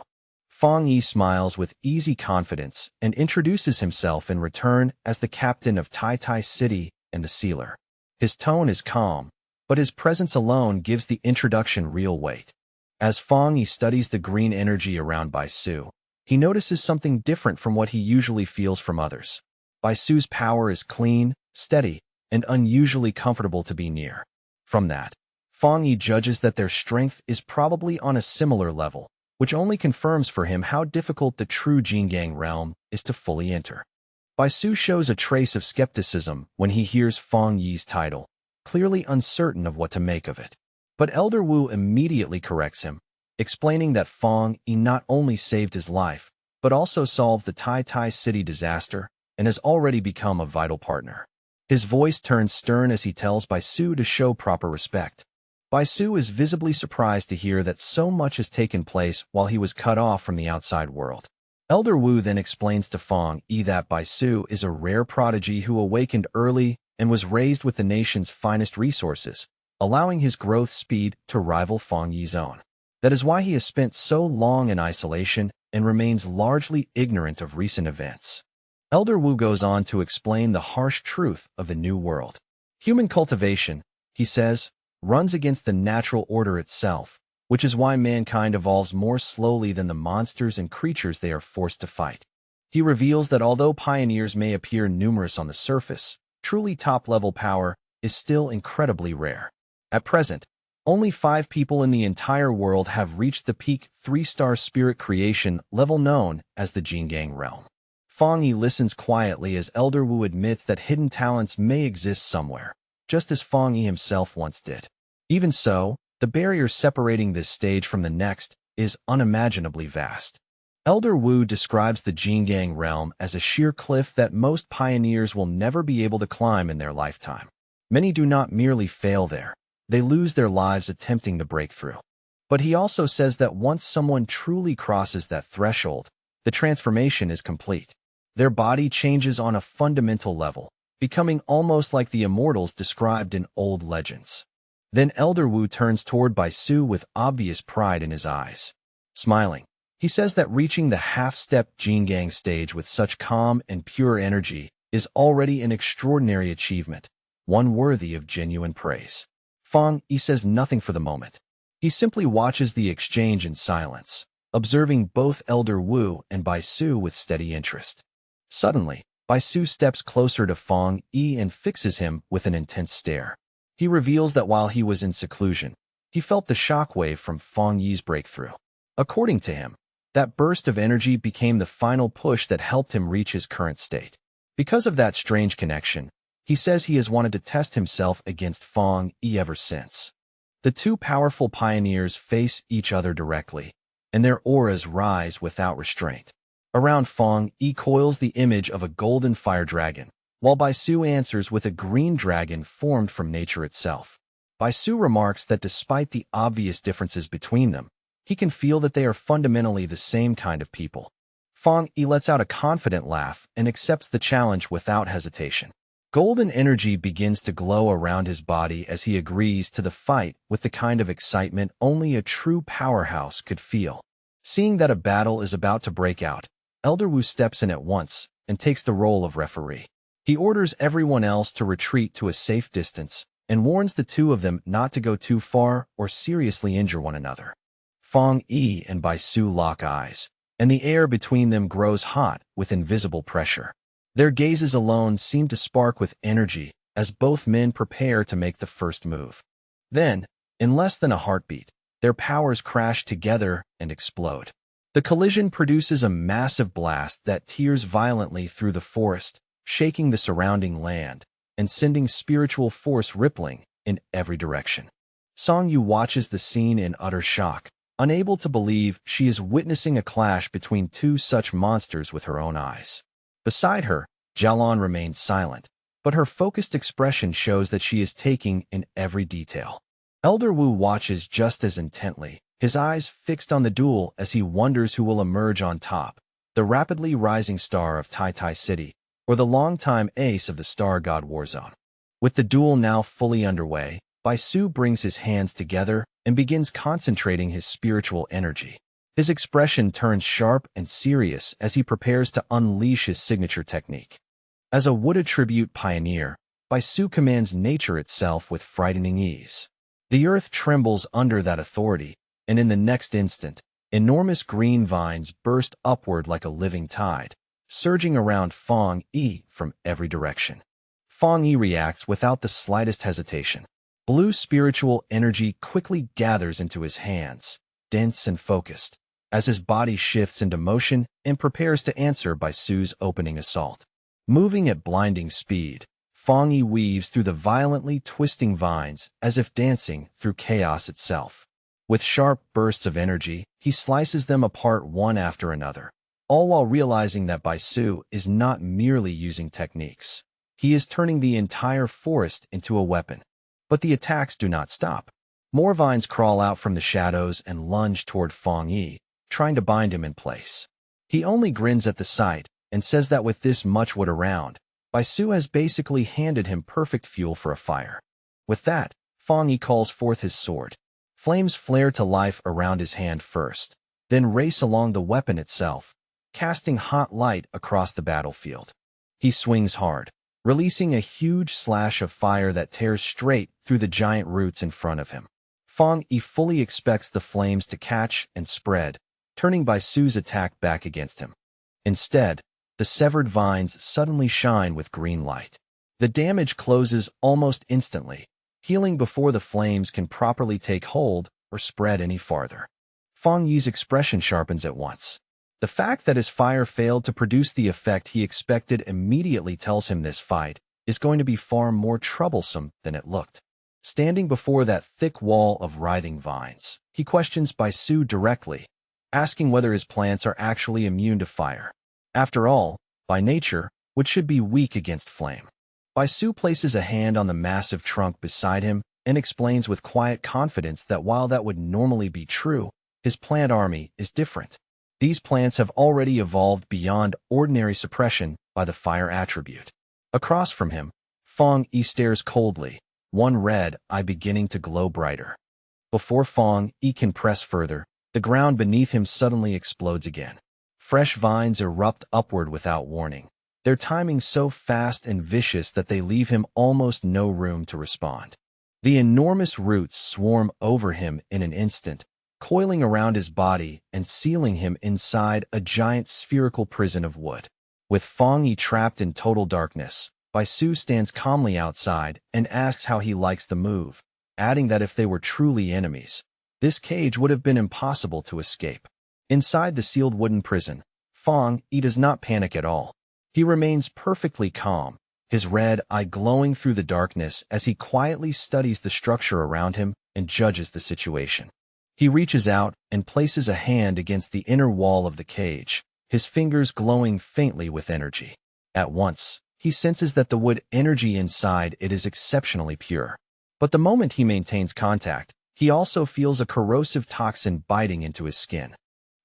Fang Yi smiles with easy confidence and introduces himself in return as the captain of Tai Tai City and the Sealer. His tone is calm, but his presence alone gives the introduction real weight. As Fang Yi studies the green energy around Bai Su, he notices something different from what he usually feels from others. Bai Su's power is clean, steady, and unusually comfortable to be near. From that, Fang Yi judges that their strength is probably on a similar level, which only confirms for him how difficult the true Jingang realm is to fully enter. Bai Su shows a trace of skepticism when he hears Fang Yi's title, clearly uncertain of what to make of it. But Elder Wu immediately corrects him, explaining that Fang Yi not only saved his life, but also solved the Tai Tai City disaster and has already become a vital partner. His voice turns stern as he tells Bai Su to show proper respect. Bai Su is visibly surprised to hear that so much has taken place while he was cut off from the outside world. Elder Wu then explains to Fang Yi that Bai Su is a rare prodigy who awakened early and was raised with the nation's finest resources, allowing his growth speed to rival Fang Yi's own. That is why he has spent so long in isolation and remains largely ignorant of recent events. Elder Wu goes on to explain the harsh truth of the new world. Human cultivation, he says, runs against the natural order itself, which is why mankind evolves more slowly than the monsters and creatures they are forced to fight. He reveals that although pioneers may appear numerous on the surface, truly top-level power is still incredibly rare. At present, only 5 people in the entire world have reached the peak 3-star spirit creation level known as the Jingang realm. Fang Yi listens quietly as Elder Wu admits that hidden talents may exist somewhere, just as Fang Yi himself once did. Even so, the barrier separating this stage from the next is unimaginably vast. Elder Wu describes the Jingang realm as a sheer cliff that most pioneers will never be able to climb in their lifetime. Many do not merely fail there, they lose their lives attempting the breakthrough. But he also says that once someone truly crosses that threshold, the transformation is complete. Their body changes on a fundamental level, becoming almost like the immortals described in old legends. Then Elder Wu turns toward Bai Su with obvious pride in his eyes. Smiling, he says that reaching the half-step Jingang stage with such calm and pure energy is already an extraordinary achievement, one worthy of genuine praise. Fang Yi says nothing for the moment. He simply watches the exchange in silence, observing both Elder Wu and Bai Su with steady interest. Suddenly, Bai Su steps closer to Fang Yi and fixes him with an intense stare. He reveals that while he was in seclusion, he felt the shockwave from Fang Yi's breakthrough. According to him, that burst of energy became the final push that helped him reach his current state. Because of that strange connection, he says he has wanted to test himself against Fang Yi ever since. The two powerful pioneers face each other directly, and their auras rise without restraint. Around Fang Yi coils the image of a golden fire dragon, while Bai Su answers with a green dragon formed from nature itself. Bai Su remarks that despite the obvious differences between them, he can feel that they are fundamentally the same kind of people. Fang Yi lets out a confident laugh and accepts the challenge without hesitation. Golden energy begins to glow around his body as he agrees to the fight with the kind of excitement only a true powerhouse could feel. Seeing that a battle is about to break out, Elder Wu steps in at once and takes the role of referee. He orders everyone else to retreat to a safe distance and warns the two of them not to go too far or seriously injure one another. Fang Yi and Bai Su lock eyes, and the air between them grows hot with invisible pressure. Their gazes alone seem to spark with energy as both men prepare to make the first move. Then, in less than a heartbeat, their powers crash together and explode. The collision produces a massive blast that tears violently through the forest, shaking the surrounding land and sending spiritual force rippling in every direction. Song Yu watches the scene in utter shock, unable to believe she is witnessing a clash between two such monsters with her own eyes. Beside her, Jialan remains silent, but her focused expression shows that she is taking in every detail. Elder Wu watches just as intently, his eyes fixed on the duel as he wonders who will emerge on top. the rapidly rising star of Tai Tai City, or the longtime ace of the Star God Warzone. With the duel now fully underway, Baisu brings his hands together and begins concentrating his spiritual energy. His expression turns sharp and serious as he prepares to unleash his signature technique. As a wood attribute pioneer, Baisu commands nature itself with frightening ease. The earth trembles under that authority, and in the next instant, enormous green vines burst upward like a living tide, surging around Fong Yi from every direction. Fong Yi reacts without the slightest hesitation. Blue spiritual energy quickly gathers into his hands, dense and focused, as his body shifts into motion and prepares to answer Baisu's opening assault. Moving at blinding speed, Fong Yi weaves through the violently twisting vines as if dancing through chaos itself. With sharp bursts of energy, he slices them apart one after another, all while realizing that Baisu is not merely using techniques. He is turning the entire forest into a weapon. But the attacks do not stop. More vines crawl out from the shadows and lunge toward Fong Yi, trying to bind him in place. He only grins at the sight and says that with this much wood around, Baisu has basically handed him perfect fuel for a fire. With that, Fong Yi calls forth his sword. Flames flare to life around his hand first, then race along the weapon itself, casting hot light across the battlefield. He swings hard, releasing a huge slash of fire that tears straight through the giant roots in front of him. Fong Yi fully expects the flames to catch and spread, turning Baisu's attack back against him. Instead, the severed vines suddenly shine with green light. The damage closes almost instantly, healing before the flames can properly take hold or spread any farther. Fong Yi's expression sharpens at once. The fact that his fire failed to produce the effect he expected immediately tells him this fight is going to be far more troublesome than it looked. Standing before that thick wall of writhing vines, he questions Baisu directly, asking whether his plants are actually immune to fire. After all, by nature, wood should be weak against flame. Baisu places a hand on the massive trunk beside him and explains with quiet confidence that while that would normally be true, his plant army is different. These plants have already evolved beyond ordinary suppression by the fire attribute. Across from him, Fong Yi stares coldly, one red eye beginning to glow brighter. Before Fong Yi can press further, the ground beneath him suddenly explodes again. Fresh vines erupt upward without warning, their timing so fast and vicious that they leave him almost no room to respond. The enormous roots swarm over him in an instant, coiling around his body and sealing him inside a giant spherical prison of wood. With Fong Yi trapped in total darkness, Baisu stands calmly outside and asks how he likes the move, adding that if they were truly enemies, this cage would have been impossible to escape. Inside the sealed wooden prison, Fong Yi does not panic at all. He remains perfectly calm, his red eye glowing through the darkness as he quietly studies the structure around him and judges the situation. He reaches out and places a hand against the inner wall of the cage, his fingers glowing faintly with energy. At once, he senses that the wood energy inside it is exceptionally pure. But the moment he maintains contact, he also feels a corrosive toxin biting into his skin.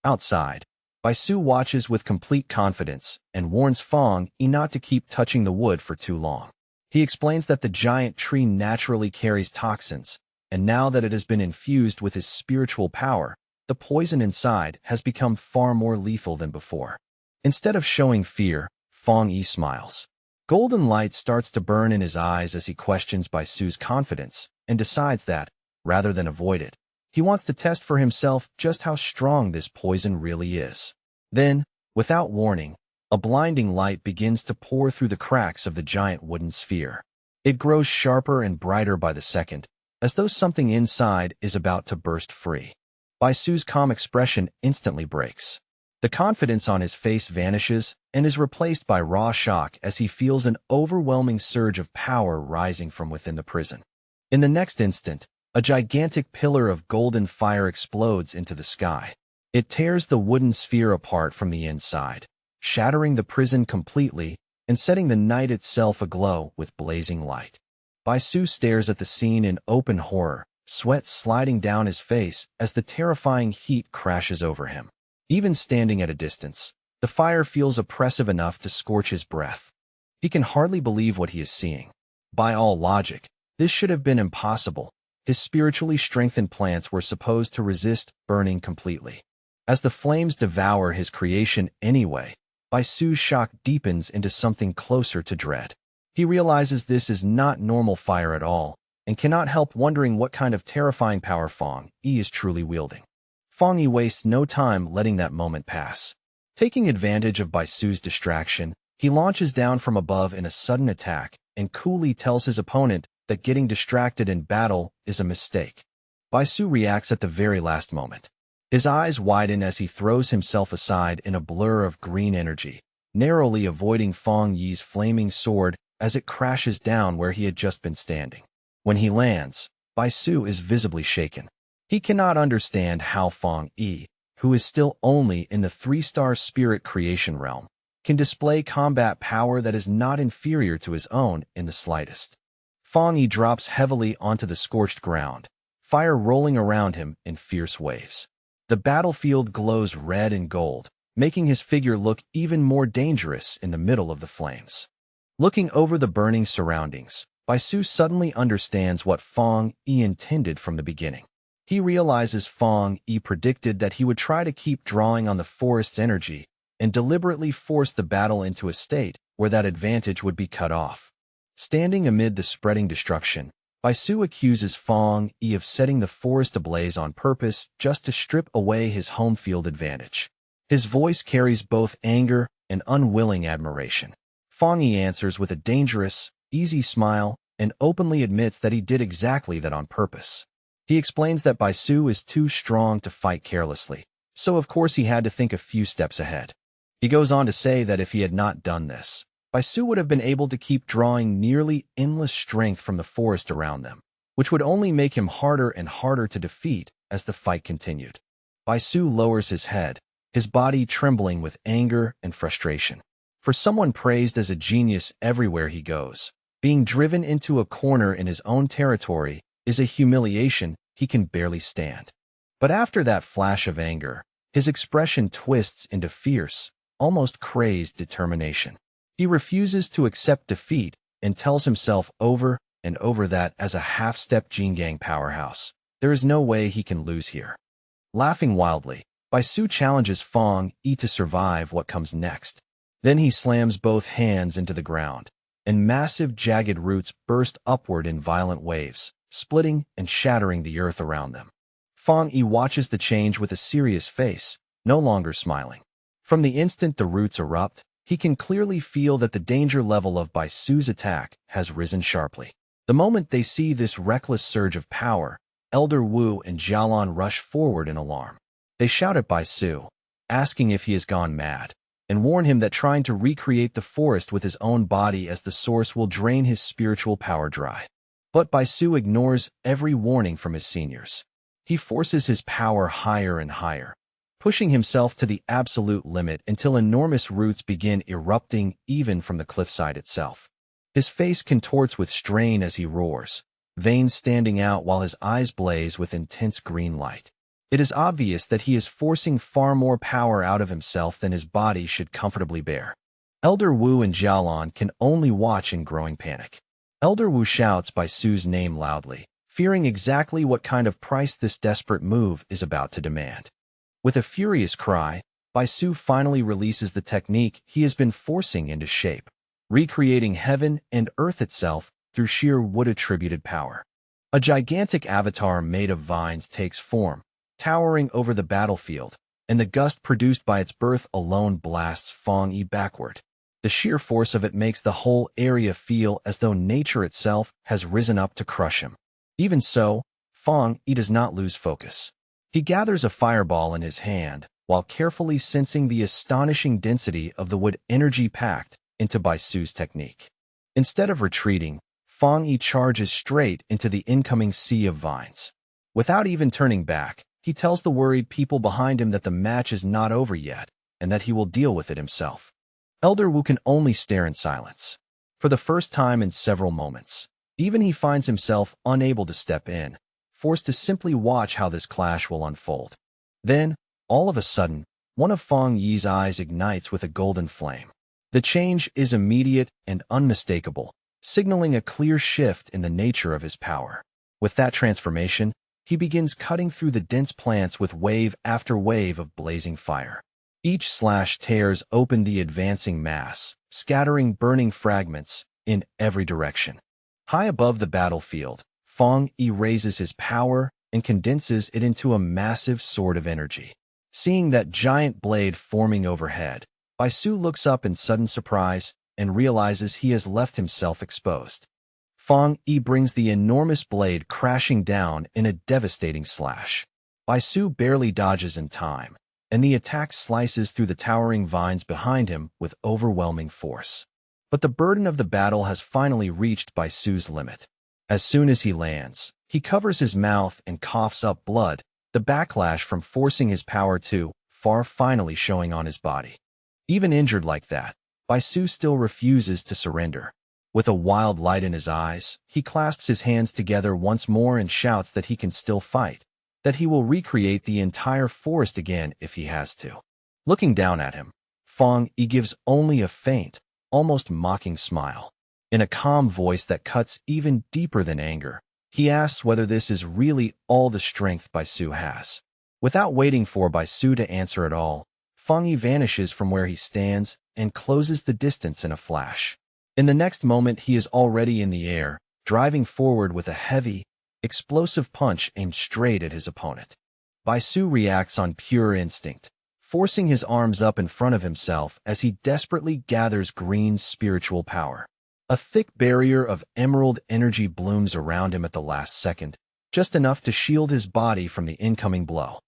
Outside, Baisu watches with complete confidence and warns Fong Yi not to keep touching the wood for too long. He explains that the giant tree naturally carries toxins, and now that it has been infused with his spiritual power, the poison inside has become far more lethal than before. Instead of showing fear, Fong Yi smiles. Golden light starts to burn in his eyes as he questions Baisu's confidence and decides that, rather than avoid it, he wants to test for himself just how strong this poison really is. Then, without warning, a blinding light begins to pour through the cracks of the giant wooden sphere. It grows sharper and brighter by the second, as though something inside is about to burst free. Baisu's calm expression instantly breaks. The confidence on his face vanishes and is replaced by raw shock as he feels an overwhelming surge of power rising from within the prison. In the next instant, a gigantic pillar of golden fire explodes into the sky. It tears the wooden sphere apart from the inside, shattering the prison completely and setting the night itself aglow with blazing light. Baisu stares at the scene in open horror, sweat sliding down his face as the terrifying heat crashes over him. Even standing at a distance, The fire feels oppressive enough to scorch his breath. He can hardly believe what he is seeing. By all logic, this should have been impossible. His spiritually strengthened plants were supposed to resist burning completely. As the flames devour his creation anyway, Baisu's shock deepens into something closer to dread. He realizes this is not normal fire at all, and cannot help wondering what kind of terrifying power Fong Yi is truly wielding. Fong Yi wastes no time letting that moment pass. Taking advantage of Baisu's distraction, he launches down from above in a sudden attack and coolly tells his opponent that getting distracted in battle is a mistake. Baisu reacts at the very last moment. His eyes widen as he throws himself aside in a blur of green energy, narrowly avoiding Fong Yi's flaming sword as it crashes down where he had just been standing. When he lands, Baisu is visibly shaken. He cannot understand how Fong Yi, who is still only in the 3-star spirit creation realm, can display combat power that is not inferior to his own in the slightest. Fong Yi drops heavily onto the scorched ground, fire rolling around him in fierce waves. The battlefield glows red and gold, making his figure look even more dangerous in the middle of the flames. Looking over the burning surroundings, Baisu suddenly understands what Fong Yi intended from the beginning. He realizes Fong Yi predicted that he would try to keep drawing on the forest's energy and deliberately force the battle into a state where that advantage would be cut off. Standing amid the spreading destruction, Baisu accuses Fong Yi of setting the forest ablaze on purpose just to strip away his home field advantage. His voice carries both anger and unwilling admiration. Fong Yi answers with a dangerous, easy smile and openly admits that he did exactly that on purpose. He explains that Baisu is too strong to fight carelessly, so of course he had to think a few steps ahead. He goes on to say that if he had not done this, Baisu would have been able to keep drawing nearly endless strength from the forest around them, which would only make him harder and harder to defeat as the fight continued. Baisu lowers his head, his body trembling with anger and frustration. For someone praised as a genius everywhere he goes, being driven into a corner in his own territory is a humiliation he can barely stand. But after that flash of anger, his expression twists into fierce, almost crazed determination. He refuses to accept defeat and tells himself over and over that as a half-step Jingang powerhouse, there is no way he can lose here. Laughing wildly, Baisu challenges Fong Yi to survive what comes next. Then he slams both hands into the ground, and massive jagged roots burst upward in violent waves, splitting and shattering the earth around them. Fong Yi watches the change with a serious face, no longer smiling. From the instant the roots erupt, he can clearly feel that the danger level of Baisu's attack has risen sharply. The moment they see this reckless surge of power, Elder Wu and Jialan rush forward in alarm. They shout at Baisu, asking if he has gone mad, and warn him that trying to recreate the forest with his own body as the source will drain his spiritual power dry. But Baisu ignores every warning from his seniors. He forces his power higher and higher, pushing himself to the absolute limit until enormous roots begin erupting even from the cliffside itself. His face contorts with strain as he roars, veins standing out while his eyes blaze with intense green light. It is obvious that he is forcing far more power out of himself than his body should comfortably bear. Elder Wu and Jialan can only watch in growing panic. Elder Wu shouts Baisu's name loudly, fearing exactly what kind of price this desperate move is about to demand. With a furious cry, Baisu finally releases the technique he has been forcing into shape, recreating heaven and earth itself through sheer wood-attributed power. A gigantic avatar made of vines takes form, towering over the battlefield, and the gust produced by its birth alone blasts Fong Yi backward. The sheer force of it makes the whole area feel as though nature itself has risen up to crush him. Even so, Fong Yi does not lose focus. He gathers a fireball in his hand, while carefully sensing the astonishing density of the wood energy packed into Baisu's technique. Instead of retreating, Fong Yi charges straight into the incoming sea of vines. Without even turning back, he tells the worried people behind him that the match is not over yet, and that he will deal with it himself. Elder Wu can only stare in silence. For the first time in several moments, even he finds himself unable to step in, forced to simply watch how this clash will unfold. Then, all of a sudden, one of Fang Yi's eyes ignites with a golden flame. The change is immediate and unmistakable, signaling a clear shift in the nature of his power. With that transformation, he begins cutting through the dense plants with wave after wave of blazing fire. Each slash tears open the advancing mass, scattering burning fragments in every direction. High above the battlefield, Fang Yi raises his power and condenses it into a massive sword of energy. Seeing that giant blade forming overhead, Bai Su looks up in sudden surprise and realizes he has left himself exposed. Fang Yi brings the enormous blade crashing down in a devastating slash. Bai Su barely dodges in time, and the attack slices through the towering vines behind him with overwhelming force. But the burden of the battle has finally reached Bai Su's limit. As soon as he lands, he covers his mouth and coughs up blood, the backlash from forcing his power too far finally showing on his body. Even injured like that, Bai Su still refuses to surrender. With a wild light in his eyes, he clasps his hands together once more and shouts that he can still fight, that he will recreate the entire forest again if he has to. Looking down at him, Fang Yi gives only a faint, almost mocking smile. In a calm voice that cuts even deeper than anger, he asks whether this is really all the strength Bai Su has. Without waiting for Bai Su to answer at all, Fang Yi vanishes from where he stands and closes the distance in a flash. In the next moment, he is already in the air, driving forward with a heavy, explosive punch aimed straight at his opponent. Bai Su reacts on pure instinct, forcing his arms up in front of himself as he desperately gathers green spiritual power. A thick barrier of emerald energy blooms around him at the last second, just enough to shield his body from the incoming blow.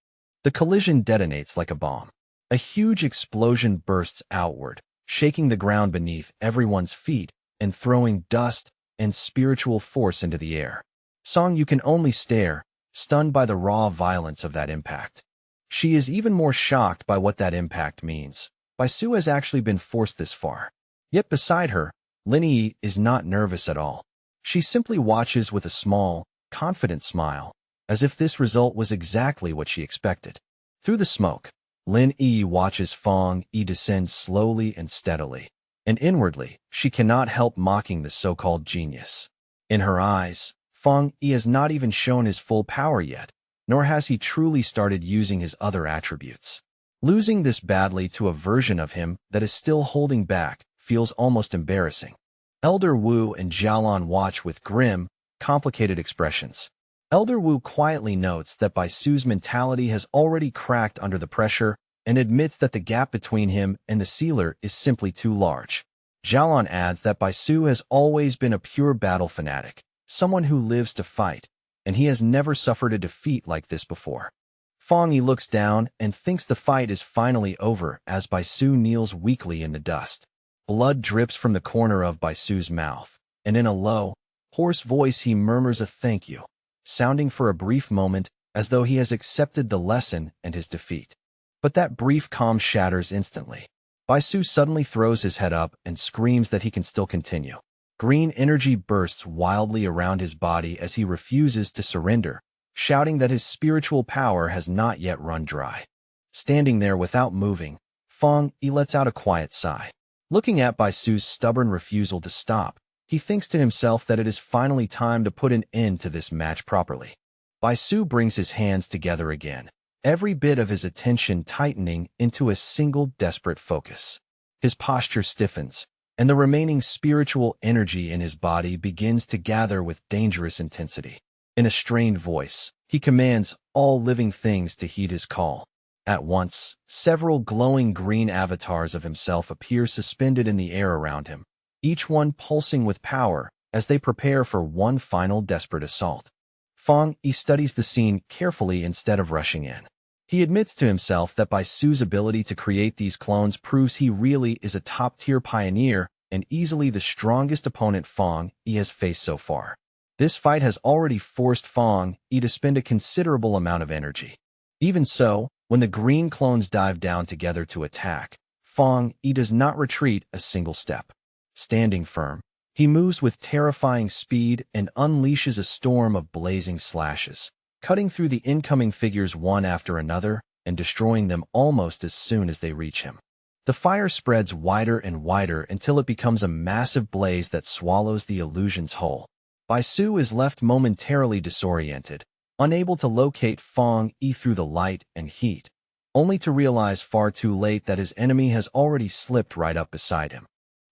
The collision detonates like a bomb. A huge explosion bursts outward, shaking the ground beneath everyone's feet and throwing dust and spiritual force into the air. Song, you can only stare, stunned by the raw violence of that impact. She is even more shocked by what that impact means. Bai Su has actually been forced this far. Yet beside her, Lin Yi is not nervous at all. She simply watches with a small, confident smile, as if this result was exactly what she expected. Through the smoke, Lin Yi watches Fang Yi descend slowly and steadily, and inwardly, she cannot help mocking the so-called genius. In her eyes, Fang Yi has not even shown his full power yet, nor has he truly started using his other attributes. Losing this badly to a version of him that is still holding back feels almost embarrassing. Elder Wu and Jialan watch with grim, complicated expressions. Elder Wu quietly notes that Bai Su's mentality has already cracked under the pressure and admits that the gap between him and the sealer is simply too large. Jialan adds that Bai Su has always been a pure battle fanatic, someone who lives to fight, and he has never suffered a defeat like this before. Fang Yi looks down and thinks the fight is finally over as Bai Su kneels weakly in the dust. Blood drips from the corner of Bai Su's mouth, and in a low, hoarse voice he murmurs a thank you, sounding for a brief moment as though he has accepted the lesson and his defeat. But that brief calm shatters instantly. Bai Su suddenly throws his head up and screams that he can still continue. Green energy bursts wildly around his body as he refuses to surrender, shouting that his spiritual power has not yet run dry. Standing there without moving, Fang Yi lets out a quiet sigh. Looking at Bai Su's stubborn refusal to stop, he thinks to himself that it is finally time to put an end to this match properly. Bai Su brings his hands together again, every bit of his attention tightening into a single desperate focus. His posture stiffens, and the remaining spiritual energy in his body begins to gather with dangerous intensity. In a strained voice, he commands all living things to heed his call. At once, several glowing green avatars of himself appear suspended in the air around him, each one pulsing with power as they prepare for one final desperate assault. Fang Yi studies the scene carefully instead of rushing in. He admits to himself that Bai Su's ability to create these clones proves he really is a top-tier pioneer and easily the strongest opponent Fang Yi has faced so far. This fight has already forced Fang Yi to spend a considerable amount of energy. Even so, when the green clones dive down together to attack, Fang Yi does not retreat a single step. Standing firm, he moves with terrifying speed and unleashes a storm of blazing slashes, cutting through the incoming figures one after another and destroying them almost as soon as they reach him. The fire spreads wider and wider until it becomes a massive blaze that swallows the illusions whole. Bai Su is left momentarily disoriented, unable to locate Fang Yi through the light and heat, only to realize far too late that his enemy has already slipped right up beside him.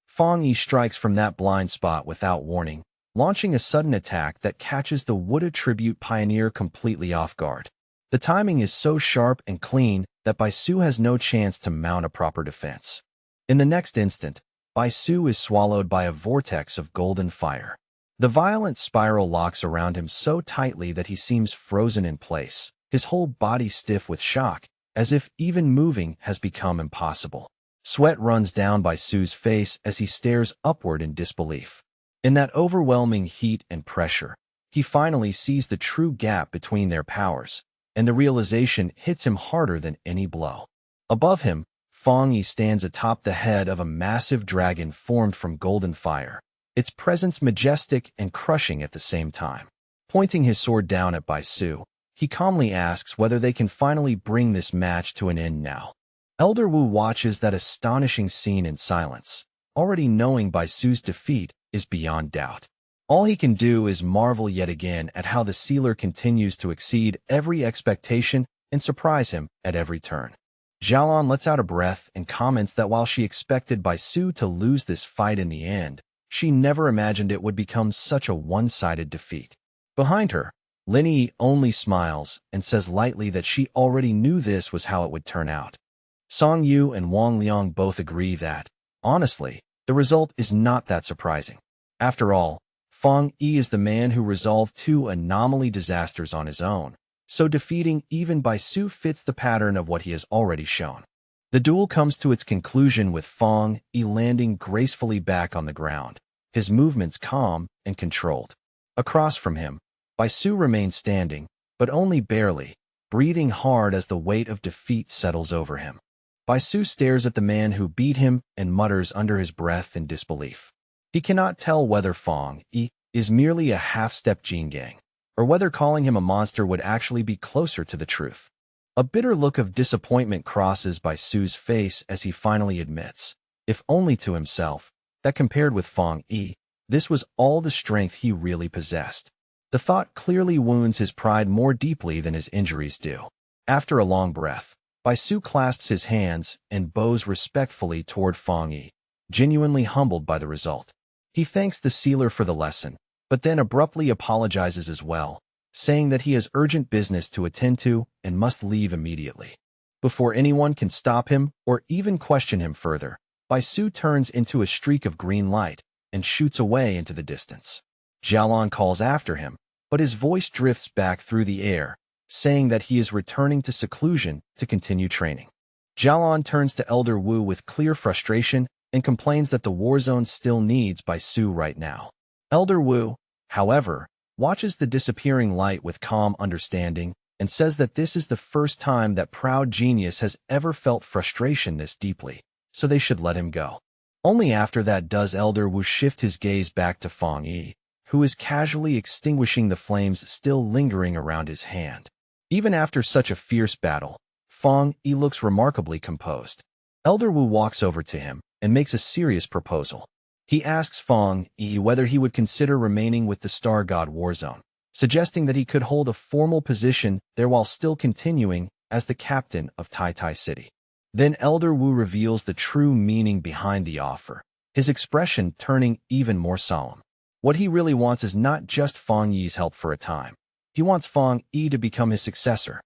Fang Yi strikes from that blind spot without warning, launching a sudden attack that catches the Wuda tribute pioneer completely off guard. The timing is so sharp and clean that Bai Su has no chance to mount a proper defense. In the next instant, Bai Su is swallowed by a vortex of golden fire. The violent spiral locks around him so tightly that he seems frozen in place, his whole body stiff with shock, as if even moving has become impossible. Sweat runs down Bai Su's face as he stares upward in disbelief. In that overwhelming heat and pressure, he finally sees the true gap between their powers, and the realization hits him harder than any blow. Above him, Fang Yi stands atop the head of a massive dragon formed from golden fire, its presence majestic and crushing at the same time. Pointing his sword down at Bai Su, he calmly asks whether they can finally bring this match to an end now. Elder Wu watches that astonishing scene in silence, already knowing Bai Su's defeat is beyond doubt. All he can do is marvel yet again at how the sealer continues to exceed every expectation and surprise him at every turn. Xiaolon lets out a breath and comments that while she expected Bai Su to lose this fight in the end, she never imagined it would become such a one-sided defeat. Behind her, Lin Yi only smiles and says lightly that she already knew this was how it would turn out. Song Yu and Wang Liang both agree that, honestly, the result is not that surprising. After all, Fang Yi is the man who resolved two anomaly disasters on his own, so defeating even Bai Su fits the pattern of what he has already shown. The duel comes to its conclusion with Fang Yi landing gracefully back on the ground, his movements calm and controlled. Across from him, Bai Su remains standing, but only barely, breathing hard as the weight of defeat settles over him. Bai Su stares at the man who beat him and mutters under his breath in disbelief. He cannot tell whether Fang Yi is merely a half-step Jingang, or whether calling him a monster would actually be closer to the truth. A bitter look of disappointment crosses Bai Su's face as he finally admits, if only to himself, that compared with Fang Yi, this was all the strength he really possessed. The thought clearly wounds his pride more deeply than his injuries do. After a long breath, Bai Su clasps his hands and bows respectfully toward Fang Yi, genuinely humbled by the result. He thanks the sealer for the lesson, but then abruptly apologizes as well, saying that he has urgent business to attend to and must leave immediately. Before anyone can stop him or even question him further, Bai Su turns into a streak of green light and shoots away into the distance. Xiaolon calls after him, but his voice drifts back through the air, saying that he is returning to seclusion to continue training. Xiaolon turns to Elder Wu with clear frustration and complains that the war zone still needs Bai Su right now. Elder Wu, however, watches the disappearing light with calm understanding and says that this is the first time that proud genius has ever felt frustration this deeply, so they should let him go. Only after that does Elder Wu shift his gaze back to Fang Yi, who is casually extinguishing the flames still lingering around his hand. Even after such a fierce battle, Fang Yi looks remarkably composed. Elder Wu walks over to him and makes a serious proposal. He asks Fang Yi whether he would consider remaining with the Star God Warzone, suggesting that he could hold a formal position there while still continuing as the captain of Tai Tai City. Then Elder Wu reveals the true meaning behind the offer, his expression turning even more solemn. What he really wants is not just Fang Yi's help for a time. He wants Fang Yi to become his successor.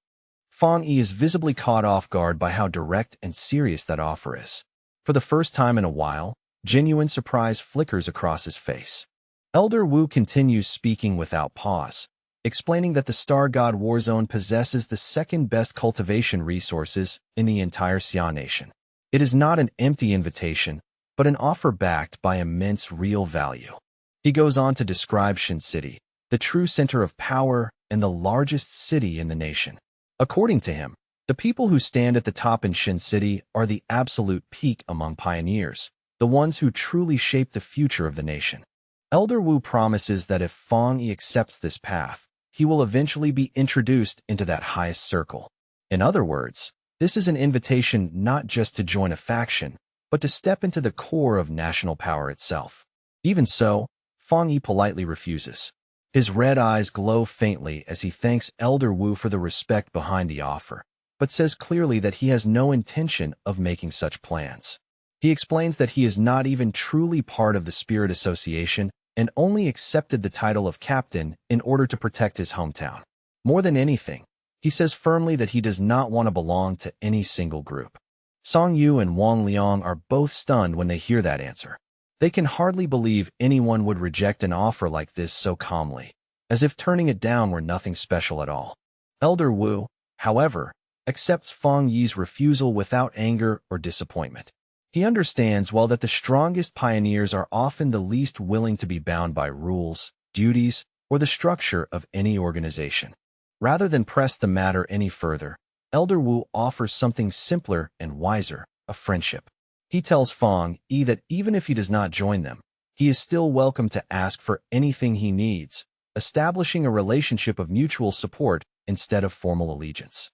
Fang Yi is visibly caught off guard by how direct and serious that offer is. For the first time in a while, genuine surprise flickers across his face. Elder Wu continues speaking without pause, explaining that the Star God Warzone possesses the second-best cultivation resources in the entire Xia nation. It is not an empty invitation, but an offer backed by immense real value. He goes on to describe Shin City, the true center of power and the largest city in the nation. According to him, the people who stand at the top in Shin City are the absolute peak among pioneers, the ones who truly shape the future of the nation. Elder Wu promises that if Fang Yi accepts this path, he will eventually be introduced into that highest circle. In other words, This is an invitation not just to join a faction, but to step into the core of national power itself. Even so, Fang Yi politely refuses. His red eyes glow faintly as he thanks Elder Wu for the respect behind the offer, but says clearly that he has no intention of making such plans. He explains that he is not even truly part of the Spirit Association and only accepted the title of captain in order to protect his hometown. More than anything, he says firmly that he does not want to belong to any single group. Song Yu and Wang Liang are both stunned when they hear that answer. They can hardly believe anyone would reject an offer like this so calmly, as if turning it down were nothing special at all. Elder Wu, however, accepts Fang Yi's refusal without anger or disappointment. He understands well that the strongest pioneers are often the least willing to be bound by rules, duties, or the structure of any organization. Rather than press the matter any further, Elder Wu offers something simpler and wiser, a friendship. He tells Fang Yi that even if he does not join them, he is still welcome to ask for anything he needs, establishing a relationship of mutual support instead of formal allegiance.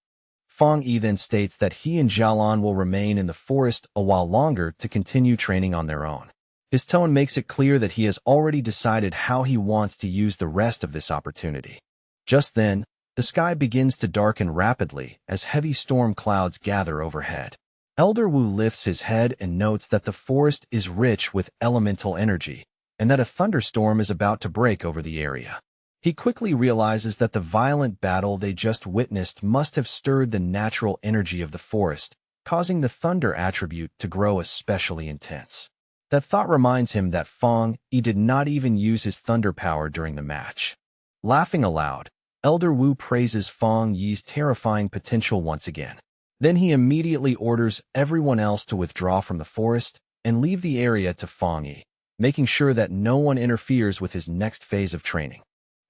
Fang Yi then states that he and Jialan will remain in the forest a while longer to continue training on their own. His tone makes it clear that he has already decided how he wants to use the rest of this opportunity. Just then, the sky begins to darken rapidly as heavy storm clouds gather overhead. Elder Wu lifts his head and notes that the forest is rich with elemental energy, and that a thunderstorm is about to break over the area. He quickly realizes that the violent battle they just witnessed must have stirred the natural energy of the forest, causing the thunder attribute to grow especially intense. That thought reminds him that Fang Yi did not even use his thunder power during the match. Laughing aloud, Elder Wu praises Fang Yi's terrifying potential once again. Then he immediately orders everyone else to withdraw from the forest and leave the area to Fang Yi, making sure that no one interferes with his next phase of training.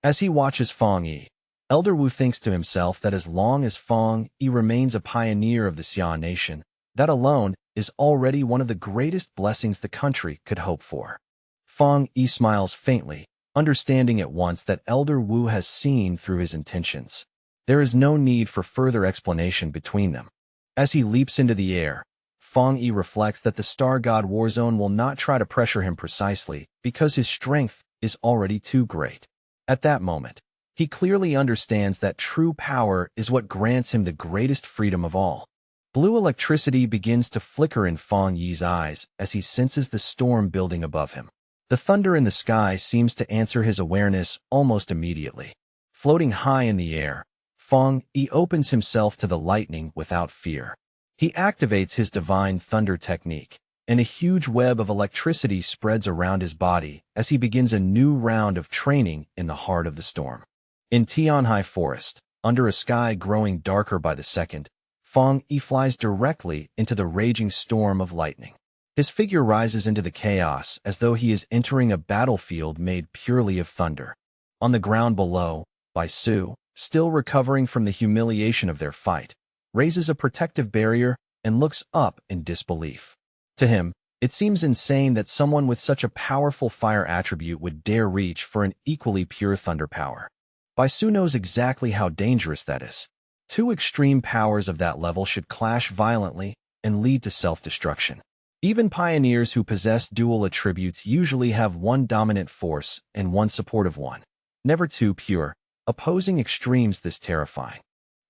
As he watches Fang Yi, Elder Wu thinks to himself that as long as Fang Yi remains a pioneer of the Xia nation, that alone is already one of the greatest blessings the country could hope for. Fang Yi smiles faintly, understanding at once that Elder Wu has seen through his intentions. There is no need for further explanation between them. As he leaps into the air, Fang Yi reflects that the Star God Warzone will not try to pressure him precisely because his strength is already too great. At that moment, he clearly understands that true power is what grants him the greatest freedom of all. Blue electricity begins to flicker in Fang Yi's eyes as he senses the storm building above him. The thunder in the sky seems to answer his awareness almost immediately. Floating high in the air, Fang Yi opens himself to the lightning without fear. He activates his divine thunder technique, and a huge web of electricity spreads around his body as he begins a new round of training in the heart of the storm. In Tianhai Forest, under a sky growing darker by the second, Fang Yi flies directly into the raging storm of lightning. His figure rises into the chaos as though he is entering a battlefield made purely of thunder. On the ground below, Bai Su, still recovering from the humiliation of their fight, raises a protective barrier and looks up in disbelief. To him, it seems insane that someone with such a powerful fire attribute would dare reach for an equally pure thunder power. Bai Su knows exactly how dangerous that is. Two extreme powers of that level should clash violently and lead to self-destruction. Even pioneers who possess dual attributes usually have one dominant force and one supportive one. Never two pure, opposing extremes this terrifying.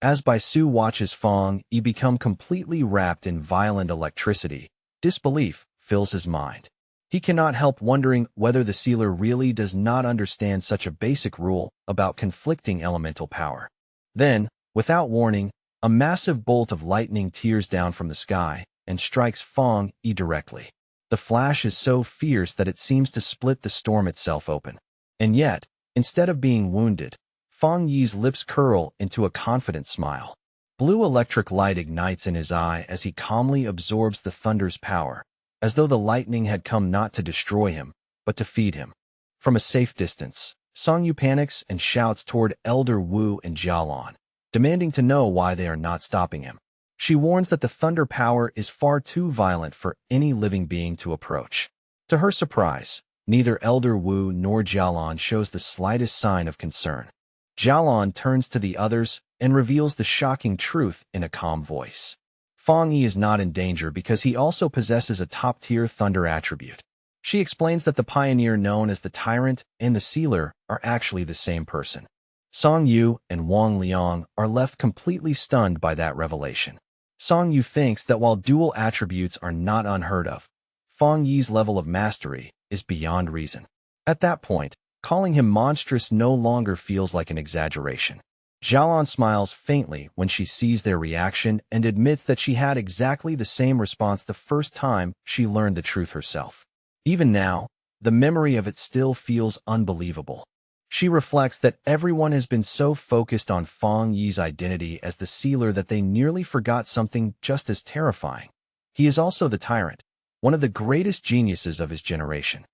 As Bai Su watches Fang Yi become completely wrapped in violent electricity, disbelief fills his mind. He cannot help wondering whether the sealer really does not understand such a basic rule about conflicting elemental power. Then, without warning, a massive bolt of lightning tears down from the sky and strikes Fang Yi directly. The flash is so fierce that it seems to split the storm itself open. And yet, instead of being wounded, Fang Yi's lips curl into a confident smile. Blue electric light ignites in his eye as he calmly absorbs the thunder's power, as though the lightning had come not to destroy him, but to feed him. From a safe distance, Song Yu panics and shouts toward Elder Wu and Jialan, demanding to know why they are not stopping him. She warns that the thunder power is far too violent for any living being to approach. To her surprise, neither Elder Wu nor Jialan shows the slightest sign of concern. Jialan turns to the others and reveals the shocking truth in a calm voice. Fang Yi is not in danger because he also possesses a top-tier thunder attribute. She explains that the pioneer known as the Tyrant and the Sealer are actually the same person. Song Yu and Wang Liang are left completely stunned by that revelation. Song Yu thinks that while dual attributes are not unheard of, Fang Yi's level of mastery is beyond reason. At that point, calling him monstrous no longer feels like an exaggeration. Xiaolan smiles faintly when she sees their reaction and admits that she had exactly the same response the first time she learned the truth herself. Even now, the memory of it still feels unbelievable. She reflects that everyone has been so focused on Fang Yi's identity as the Sealer that they nearly forgot something just as terrifying. He is also the Tyrant, one of the greatest geniuses of his generation.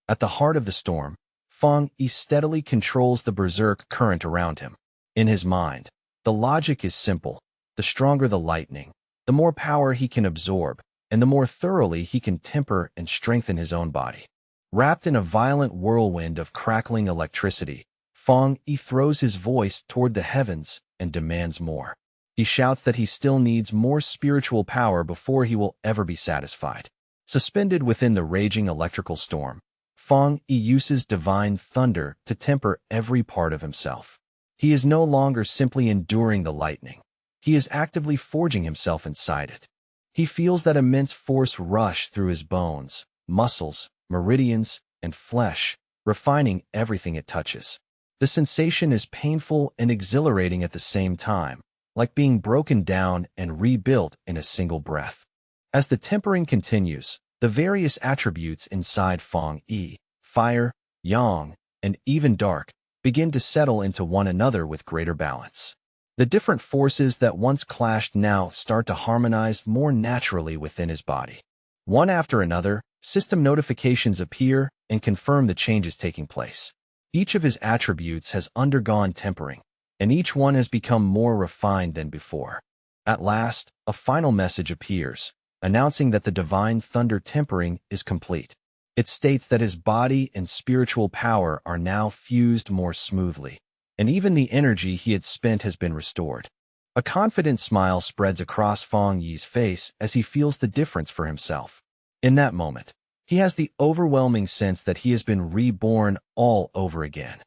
At the heart of the storm, Fang Yi steadily controls the berserk current around him. In his mind, the logic is simple. The stronger the lightning, the more power he can absorb, and the more thoroughly he can temper and strengthen his own body. Wrapped in a violent whirlwind of crackling electricity, Fang Yi throws his voice toward the heavens and demands more. He shouts that he still needs more spiritual power before he will ever be satisfied. Suspended within the raging electrical storm, Fang Yi uses divine thunder to temper every part of himself. He is no longer simply enduring the lightning. He is actively forging himself inside it. He feels that immense force rush through his bones, muscles, meridians, and flesh, refining everything it touches. The sensation is painful and exhilarating at the same time, like being broken down and rebuilt in a single breath. As the tempering continues, the various attributes inside Fang Yi, fire, yang, and even dark, begin to settle into one another with greater balance. The different forces that once clashed now start to harmonize more naturally within his body. One after another, system notifications appear and confirm the changes taking place. Each of his attributes has undergone tempering, and each one has become more refined than before. At last, a final message appears, announcing that the divine thunder tempering is complete. It states that his body and spiritual power are now fused more smoothly, and even the energy he had spent has been restored. A confident smile spreads across Fang Yi's face as he feels the difference for himself. In that moment, he has the overwhelming sense that he has been reborn all over again.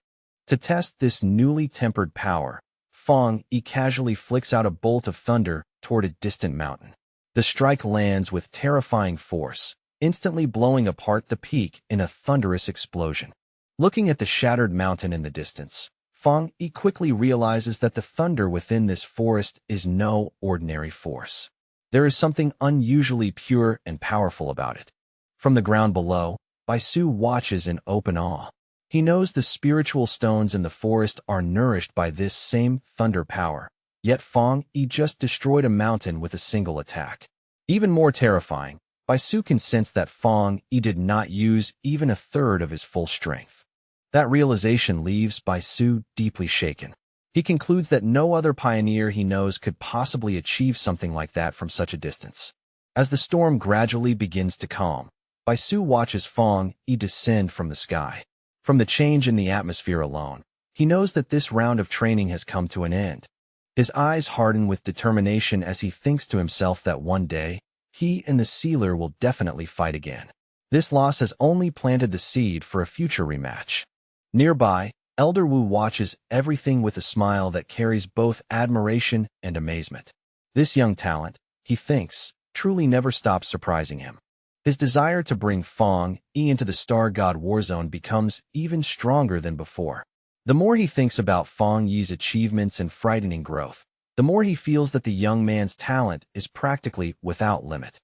To test this newly tempered power, Fang Yi casually flicks out a bolt of thunder toward a distant mountain. The strike lands with terrifying force, instantly blowing apart the peak in a thunderous explosion. Looking at the shattered mountain in the distance, Fang Yi quickly realizes that the thunder within this forest is no ordinary force. There is something unusually pure and powerful about it. From the ground below, Baisu watches in open awe. He knows the spiritual stones in the forest are nourished by this same thunder power, yet Fang Yi just destroyed a mountain with a single attack. Even more terrifying, Baisu can sense that Fang Yi did not use even a third of his full strength. That realization leaves Baisu deeply shaken. He concludes that no other pioneer he knows could possibly achieve something like that from such a distance. As the storm gradually begins to calm, Baisu watches Fang Yi descend from the sky. From the change in the atmosphere alone, he knows that this round of training has come to an end. His eyes harden with determination as he thinks to himself that one day, he and the Sealer will definitely fight again. This loss has only planted the seed for a future rematch. Nearby, Elder Wu watches everything with a smile that carries both admiration and amazement. This young talent, he thinks, truly never stops surprising him. His desire to bring Fang Yi into the Star God Warzone becomes even stronger than before. The more he thinks about Fang Yi's achievements and frightening growth, the more he feels that the young man's talent is practically without limit.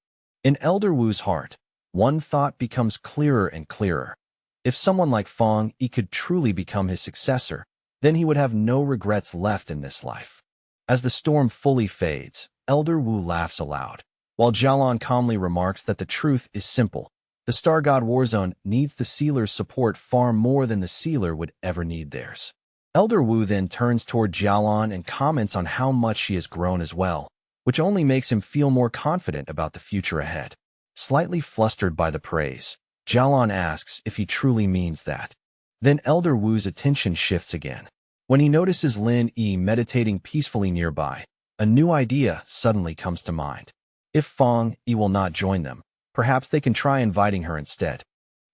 In Elder Wu's heart, one thought becomes clearer and clearer. If someone like Fang Yi could truly become his successor, then he would have no regrets left in this life. As the storm fully fades, Elder Wu laughs aloud, while Jialan calmly remarks that the truth is simple. The Star God Warzone needs the Sealer's support far more than the Sealer would ever need theirs. Elder Wu then turns toward Jialan and comments on how much she has grown as well, which only makes him feel more confident about the future ahead. Slightly flustered by the praise, Jialan asks if he truly means that. Then Elder Wu's attention shifts again. When he notices Lin Yi meditating peacefully nearby, a new idea suddenly comes to mind. If Fong Yi will not join them, perhaps they can try inviting her instead.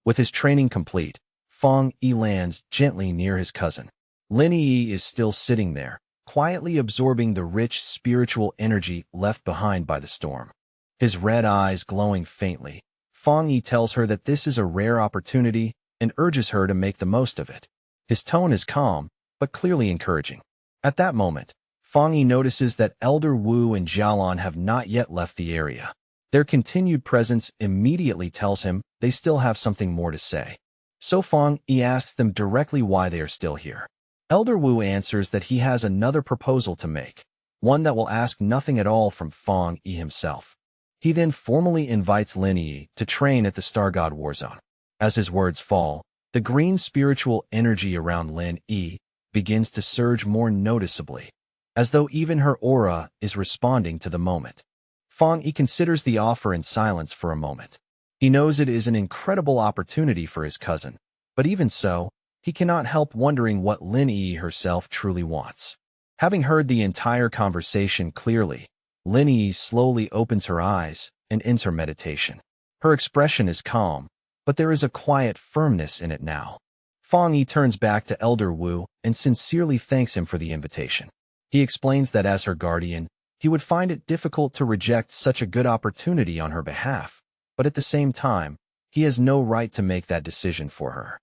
With his training complete, Fong Yi lands gently near his cousin. Lin Yi is still sitting there, quietly absorbing the rich spiritual energy left behind by the storm. His red eyes glowing faintly, Fong Yi tells her that this is a rare opportunity and urges her to make the most of it. His tone is calm, but clearly encouraging. At that moment, Fong Yi notices that Elder Wu and Jialan have not yet left the area. Their continued presence immediately tells him they still have something more to say. So Fong Yi asks them directly why they are still here. Elder Wu answers that he has another proposal to make, one that will ask nothing at all from Fong Yi himself. He then formally invites Lin Yi to train at the Star God Warzone. As his words fall, the green spiritual energy around Lin Yi begins to surge more noticeably, as though even her aura is responding to the moment. Fong Yi considers the offer in silence for a moment. He knows it is an incredible opportunity for his cousin, but even so, he cannot help wondering what Lin Yi herself truly wants. Having heard the entire conversation clearly, Lin Yi slowly opens her eyes and ends her meditation. Her expression is calm, but there is a quiet firmness in it now. Fong Yi turns back to Elder Wu and sincerely thanks him for the invitation. He explains that as her guardian, he would find it difficult to reject such a good opportunity on her behalf, but at the same time, he has no right to make that decision for her.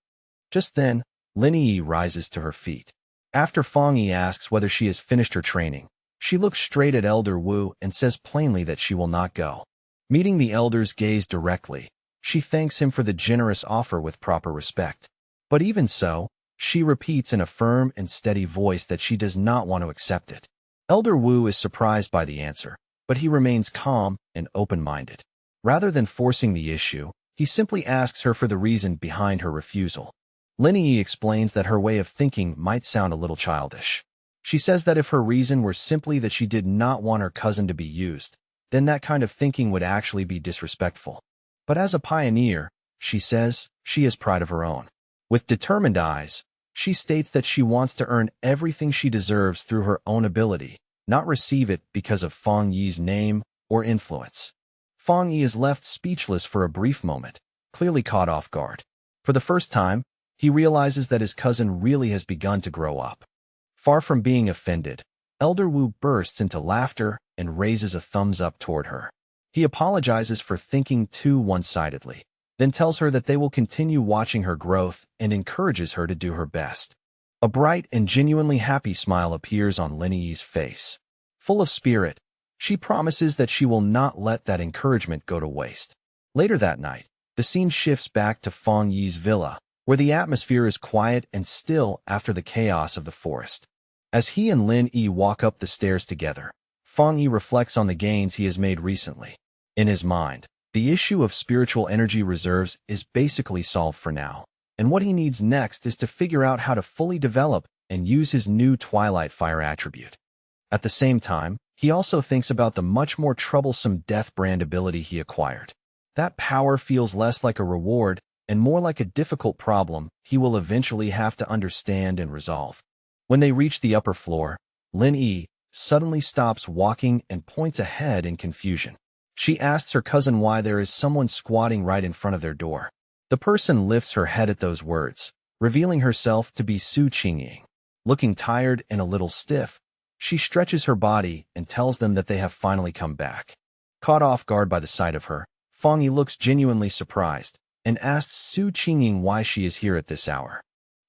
Just then, Lin Yi rises to her feet. After Fong Yi asks whether she has finished her training, she looks straight at Elder Wu and says plainly that she will not go. Meeting the elder's gaze directly, she thanks him for the generous offer with proper respect. But even so, she repeats in a firm and steady voice that she does not want to accept it. Elder Wu is surprised by the answer, but he remains calm and open-minded. Rather than forcing the issue, he simply asks her for the reason behind her refusal. Lin Yi explains that her way of thinking might sound a little childish. She says that if her reason were simply that she did not want her cousin to be used, then that kind of thinking would actually be disrespectful. But as a pioneer, she says, she has pride of her own. With determined eyes, she states that she wants to earn everything she deserves through her own ability, not receive it because of Fong Yi's name or influence. Fong Yi is left speechless for a brief moment, clearly caught off guard. For the first time, he realizes that his cousin really has begun to grow up. Far from being offended, Elder Wu bursts into laughter and raises a thumbs up toward her. He apologizes for thinking too one-sidedly, then tells her that they will continue watching her growth and encourages her to do her best. A bright and genuinely happy smile appears on Lin Yi's face. Full of spirit, she promises that she will not let that encouragement go to waste. Later that night, the scene shifts back to Fong Yi's villa, where the atmosphere is quiet and still after the chaos of the forest. As he and Lin Yi walk up the stairs together, Fong Yi reflects on the gains he has made recently. In his mind, the issue of spiritual energy reserves is basically solved for now, and what he needs next is to figure out how to fully develop and use his new Twilight Fire attribute. At the same time, he also thinks about the much more troublesome Death Brand ability he acquired. That power feels less like a reward and more like a difficult problem he will eventually have to understand and resolve. When they reach the upper floor, Lin Yi suddenly stops walking and points ahead in confusion. She asks her cousin why there is someone squatting right in front of their door. The person lifts her head at those words, revealing herself to be Su Qingying. Looking tired and a little stiff, she stretches her body and tells them that they have finally come back. Caught off guard by the sight of her, Fong Yi looks genuinely surprised and asks Su Qingying why she is here at this hour.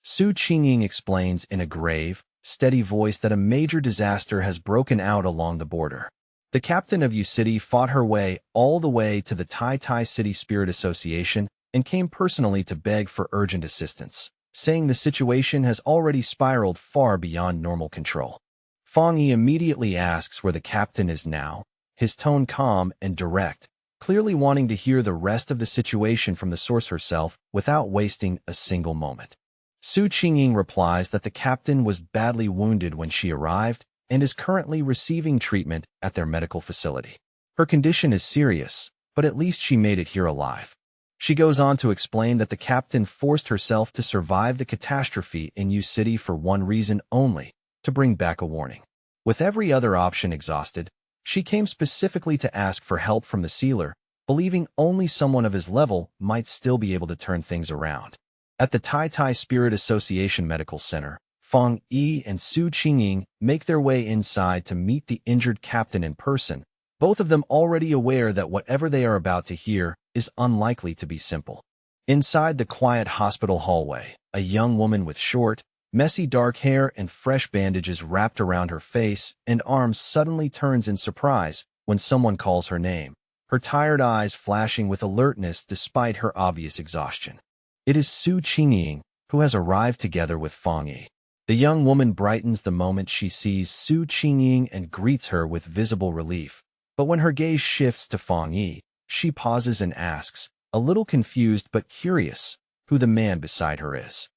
Su Qingying explains in a grave, steady voice that a major disaster has broken out along the border. The captain of U City fought her way all the way to the Tai City Spirit Association and came personally to beg for urgent assistance, saying the situation has already spiraled far beyond normal control. Fong Yi immediately asks where the captain is now, his tone calm and direct, clearly wanting to hear the rest of the situation from the source herself without wasting a single moment. Su Qingying replies that the captain was badly wounded when she arrived and is currently receiving treatment at their medical facility. Her condition is serious, but at least she made it here alive. She goes on to explain that the captain forced herself to survive the catastrophe in U City for one reason only, to bring back a warning. With every other option exhausted, She came specifically to ask for help from the sealer, believing only someone of his level might still be able to turn things around. At the Tai Tai Spirit Association Medical Center, Fang Yi and Su Qingying make their way inside to meet the injured captain in person, both of them already aware that whatever they are about to hear is unlikely to be simple. Inside the quiet hospital hallway, a young woman with short, messy dark hair and fresh bandages wrapped around her face and arms suddenly turns in surprise when someone calls her name, her tired eyes flashing with alertness despite her obvious exhaustion. It is Su Qingying, who has arrived together with Fang Yi. The young woman brightens the moment she sees Su Qingying and greets her with visible relief. But when her gaze shifts to Fang Yi, she pauses and asks, a little confused but curious, who the man beside her is.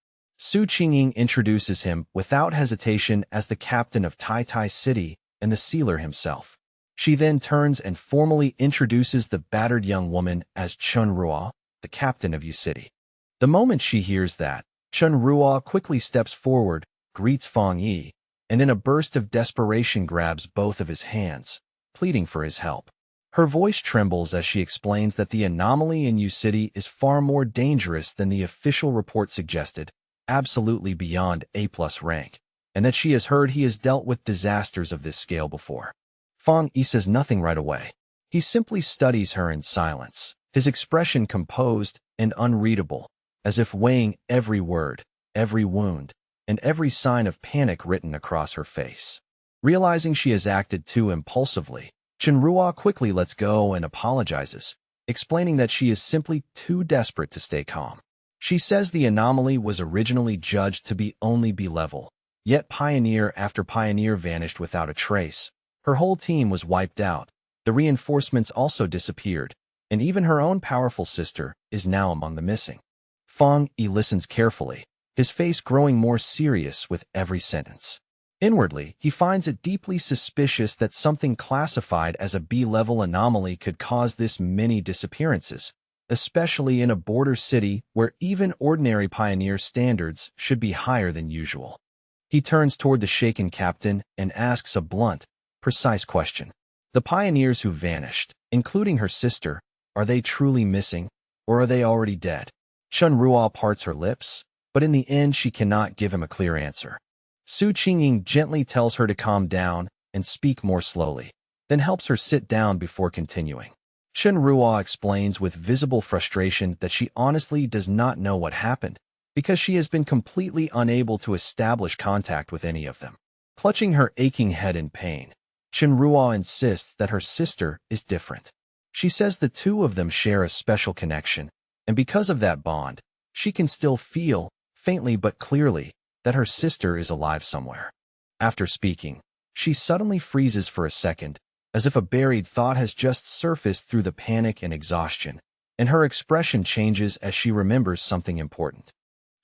Su Qingying introduces him without hesitation as the captain of Tai Tai City and the sealer himself. She then turns and formally introduces the battered young woman as Chun Ruo, the captain of U City. The moment she hears that, Chun Ruo quickly steps forward, greets Fang Yi, and in a burst of desperation grabs both of his hands, pleading for his help. Her voice trembles as she explains that the anomaly in U City is far more dangerous than the official report suggested, absolutely beyond A+ rank, and that she has heard he has dealt with disasters of this scale before. Fang Yi says nothing right away. He simply studies her in silence, his expression composed and unreadable, as if weighing every word, every wound, and every sign of panic written across her face. Realizing she has acted too impulsively, Chunrua quickly lets go and apologizes, explaining that she is simply too desperate to stay calm. She says the anomaly was originally judged to be only B-level, yet pioneer after pioneer vanished without a trace. Her whole team was wiped out, the reinforcements also disappeared, and even her own powerful sister is now among the missing. Fang Yi listens carefully, his face growing more serious with every sentence. Inwardly, he finds it deeply suspicious that something classified as a B-level anomaly could cause this many disappearances, especially in a border city where even ordinary pioneer standards should be higher than usual. He turns toward the shaken captain and asks a blunt, precise question. The pioneers who vanished, including her sister, are they truly missing, or are they already dead? Chun Ruo parts her lips, but in the end she cannot give him a clear answer. Su Qingying gently tells her to calm down and speak more slowly, then helps her sit down before continuing. Chun Ruo explains with visible frustration that she honestly does not know what happened, because she has been completely unable to establish contact with any of them. Clutching her aching head in pain, Chun Ruo insists that her sister is different. She says the two of them share a special connection, and because of that bond, she can still feel, faintly but clearly, that her sister is alive somewhere. After speaking, she suddenly freezes for a second, as if a buried thought has just surfaced through the panic and exhaustion, and her expression changes as she remembers something important.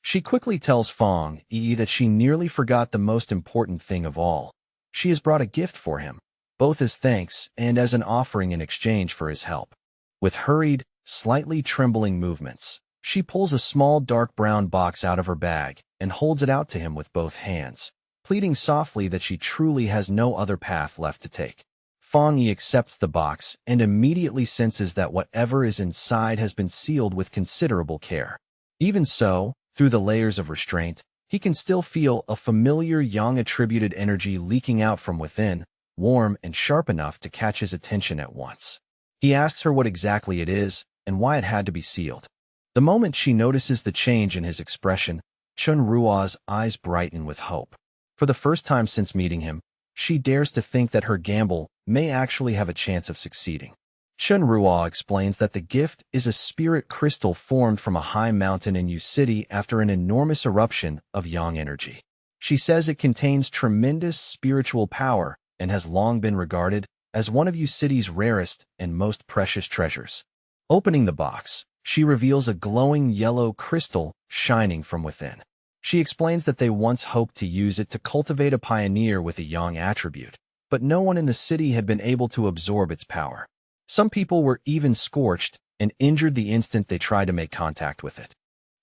She quickly tells Fang Yi that she nearly forgot the most important thing of all. She has brought a gift for him, both as thanks and as an offering in exchange for his help. With hurried, slightly trembling movements, she pulls a small dark brown box out of her bag and holds it out to him with both hands, pleading softly that she truly has no other path left to take. Fang Yi accepts the box and immediately senses that whatever is inside has been sealed with considerable care. Even so, through the layers of restraint, he can still feel a familiar yang-attributed energy leaking out from within, warm and sharp enough to catch his attention at once. He asks her what exactly it is and why it had to be sealed. The moment she notices the change in his expression, Chun Ruo's eyes brighten with hope. For the first time since meeting him, she dares to think that her gamble may actually have a chance of succeeding. Chun Ruo explains that the gift is a spirit crystal formed from a high mountain in U City after an enormous eruption of yang energy. She says it contains tremendous spiritual power and has long been regarded as one of U City's rarest and most precious treasures. Opening the box, she reveals a glowing yellow crystal shining from within. She explains that they once hoped to use it to cultivate a pioneer with a yang attribute, but no one in the city had been able to absorb its power. Some people were even scorched and injured the instant they tried to make contact with it.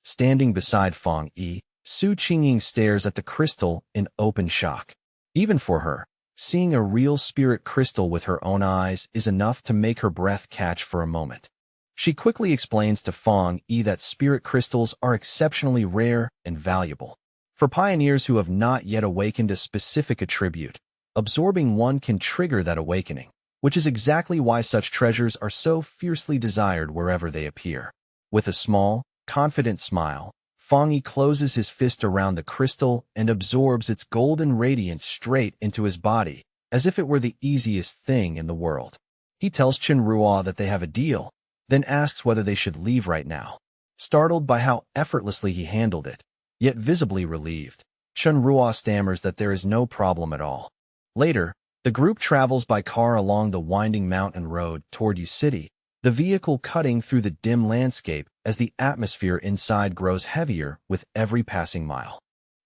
Standing beside Fang Yi, Su Qingying stares at the crystal in open shock. Even for her, Seeing a real spirit crystal with her own eyes is enough to make her breath catch for a moment. She quickly explains to Fong Yi that spirit crystals are exceptionally rare and valuable. For pioneers who have not yet awakened a specific attribute, absorbing one can trigger that awakening, which is exactly why such treasures are so fiercely desired wherever they appear. With a small, confident smile, Fong Yi closes his fist around the crystal and absorbs its golden radiance straight into his body, as if it were the easiest thing in the world. He tells Ruo that they have a deal, then asks whether they should leave right now. Startled by how effortlessly he handled it, yet visibly relieved, Ruo stammers that there is no problem at all. Later, the group travels by car along the winding mountain road toward Yu City, the vehicle cutting through the dim landscape as the atmosphere inside grows heavier with every passing mile.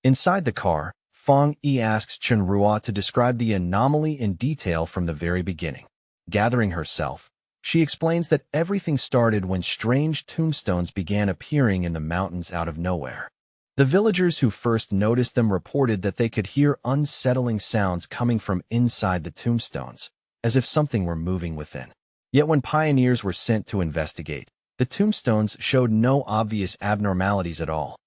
Inside the car, Fong Yi asks Ruo to describe the anomaly in detail from the very beginning. Gathering herself, she explains that everything started when strange tombstones began appearing in the mountains out of nowhere. The villagers who first noticed them reported that they could hear unsettling sounds coming from inside the tombstones, as if something were moving within. Yet when pioneers were sent to investigate, the tombstones showed no obvious abnormalities at all.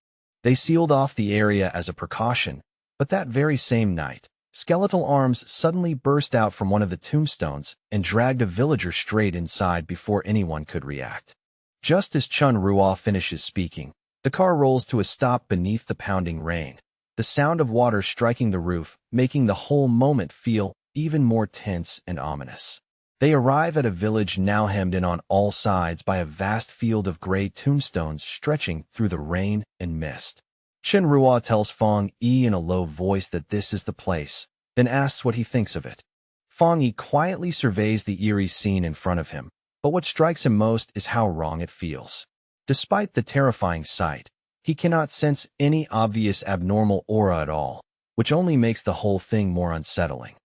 They sealed off the area as a precaution, but that very same night, skeletal arms suddenly burst out from one of the tombstones and dragged a villager straight inside before anyone could react. Just as Ruo finishes speaking, the car rolls to a stop beneath the pounding rain, the sound of water striking the roof making the whole moment feel even more tense and ominous. They arrive at a village now hemmed in on all sides by a vast field of gray tombstones stretching through the rain and mist. Ruo tells Fong Yi in a low voice that this is the place, then asks what he thinks of it. Fong Yi quietly surveys the eerie scene in front of him, but what strikes him most is how wrong it feels. Despite the terrifying sight, he cannot sense any obvious abnormal aura at all, which only makes the whole thing more unsettling.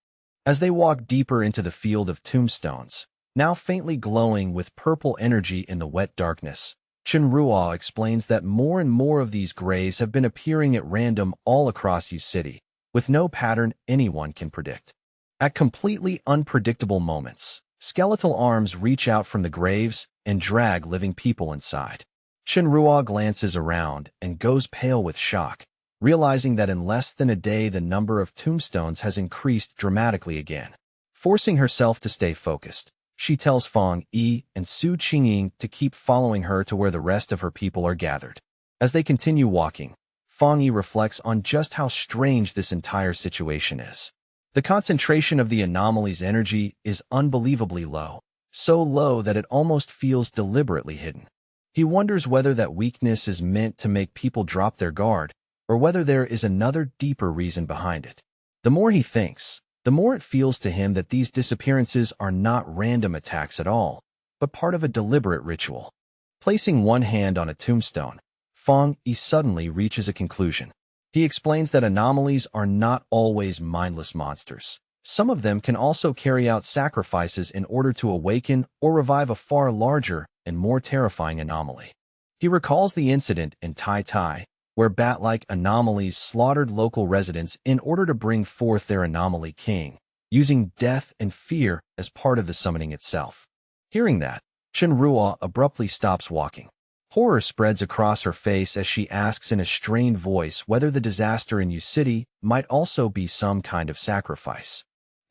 As they walk deeper into the field of tombstones, now faintly glowing with purple energy in the wet darkness, Ruo explains that more and more of these graves have been appearing at random all across Yu City, with no pattern anyone can predict. At completely unpredictable moments, skeletal arms reach out from the graves and drag living people inside. Ruo glances around and goes pale with shock, realizing that in less than a day the number of tombstones has increased dramatically again. Forcing herself to stay focused, she tells Fong Yi and Su Qingying to keep following her to where the rest of her people are gathered. As they continue walking, Fong Yi reflects on just how strange this entire situation is. The concentration of the anomaly's energy is unbelievably low, so low that it almost feels deliberately hidden. He wonders whether that weakness is meant to make people drop their guard, or whether there is another deeper reason behind it. The more he thinks, the more it feels to him that these disappearances are not random attacks at all, but part of a deliberate ritual. Placing one hand on a tombstone, Fong Yi suddenly reaches a conclusion. He explains that anomalies are not always mindless monsters. Some of them can also carry out sacrifices in order to awaken or revive a far larger and more terrifying anomaly. He recalls the incident in Tai Tai, where bat-like anomalies slaughtered local residents in order to bring forth their anomaly king, using death and fear as part of the summoning itself. Hearing that, Ruo abruptly stops walking. Horror spreads across her face as she asks in a strained voice whether the disaster in Yu City might also be some kind of sacrifice.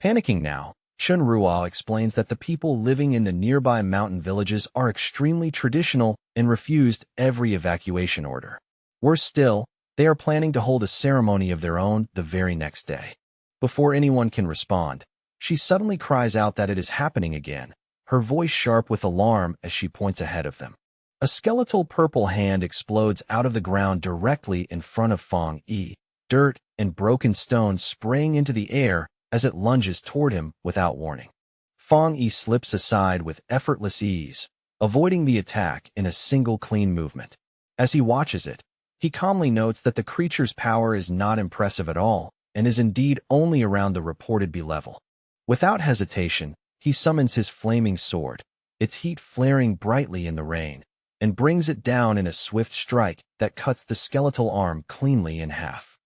Panicking now, Ruo explains that the people living in the nearby mountain villages are extremely traditional and refused every evacuation order. Worse still, they are planning to hold a ceremony of their own the very next day. Before anyone can respond, she suddenly cries out that it is happening again, her voice sharp with alarm as she points ahead of them. A skeletal purple hand explodes out of the ground directly in front of Fong Yi, dirt and broken stones spraying into the air as it lunges toward him without warning. Fong Yi slips aside with effortless ease, avoiding the attack in a single clean movement. As he watches it, he calmly notes that the creature's power is not impressive at all, and is indeed only around the reported B level. Without hesitation, he summons his flaming sword, its heat flaring brightly in the rain, and brings it down in a swift strike that cuts the skeletal arm cleanly in half.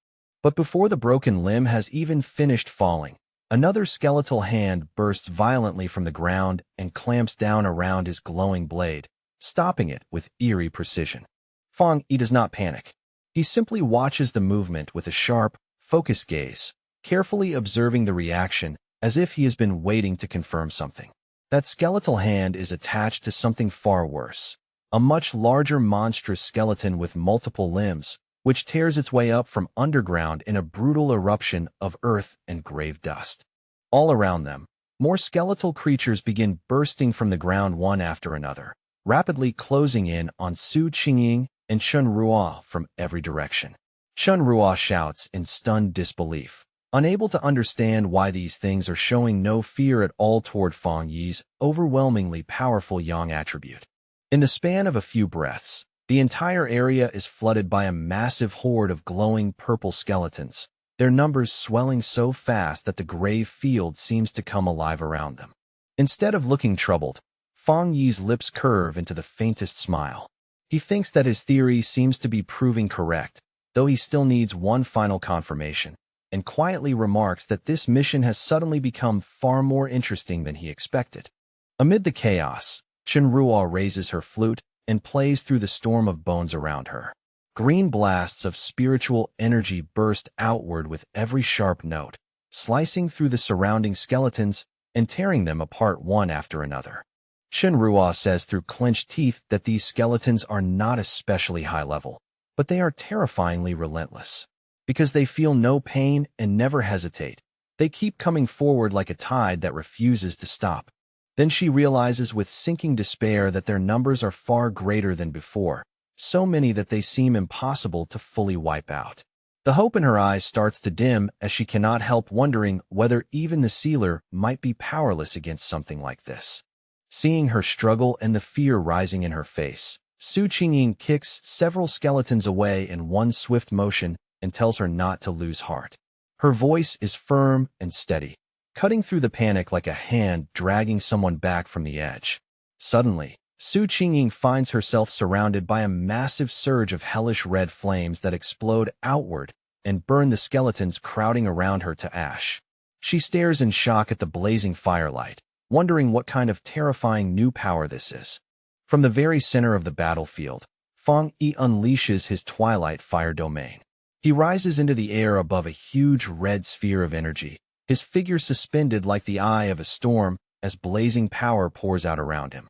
But before the broken limb has even finished falling, Another skeletal hand bursts violently from the ground and clamps down around his glowing blade, stopping it with eerie precision. Fang Yi does not panic. He simply watches the movement with a sharp, focused gaze, carefully observing the reaction as if he has been waiting to confirm something. That skeletal hand is attached to something far worse, a much larger monstrous skeleton with multiple limbs, which tears its way up from underground in a brutal eruption of earth and grave dust. All around them, more skeletal creatures begin bursting from the ground one after another, rapidly closing in on Su Qingying and Chen Ruo from every direction. Chen Ruo shouts in stunned disbelief, unable to understand why these things are showing no fear at all toward Fang Yi's overwhelmingly powerful yang attribute. In the span of a few breaths, the entire area is flooded by a massive horde of glowing purple skeletons, their numbers swelling so fast that the grave field seems to come alive around them. Instead of looking troubled, Fang Yi's lips curve into the faintest smile. He thinks that his theory seems to be proving correct, though he still needs one final confirmation, and quietly remarks that this mission has suddenly become far more interesting than he expected. Amid the chaos, Chen Ruo raises her flute and plays through the storm of bones around her. Green blasts of spiritual energy burst outward with every sharp note, slicing through the surrounding skeletons and tearing them apart one after another. Chen Ruo says through clenched teeth that these skeletons are not especially high level, but they are terrifyingly relentless. Because they feel no pain and never hesitate, they keep coming forward like a tide that refuses to stop. Then she realizes with sinking despair that their numbers are far greater than before, so many that they seem impossible to fully wipe out. The hope in her eyes starts to dim as she cannot help wondering whether even the sealer might be powerless against something like this. Seeing her struggle and the fear rising in her face, Su Qingying kicks several skeletons away in one swift motion and tells her not to lose heart. Her voice is firm and steady, cutting through the panic like a hand dragging someone back from the edge. Suddenly, Su Qingying finds herself surrounded by a massive surge of hellish red flames that explode outward and burn the skeletons crowding around her to ash. She stares in shock at the blazing firelight, wondering what kind of terrifying new power this is. From the very center of the battlefield, Fang Yi unleashes his twilight fire domain. He rises into the air above a huge red sphere of energy, his figure suspended like the eye of a storm as blazing power pours out around him.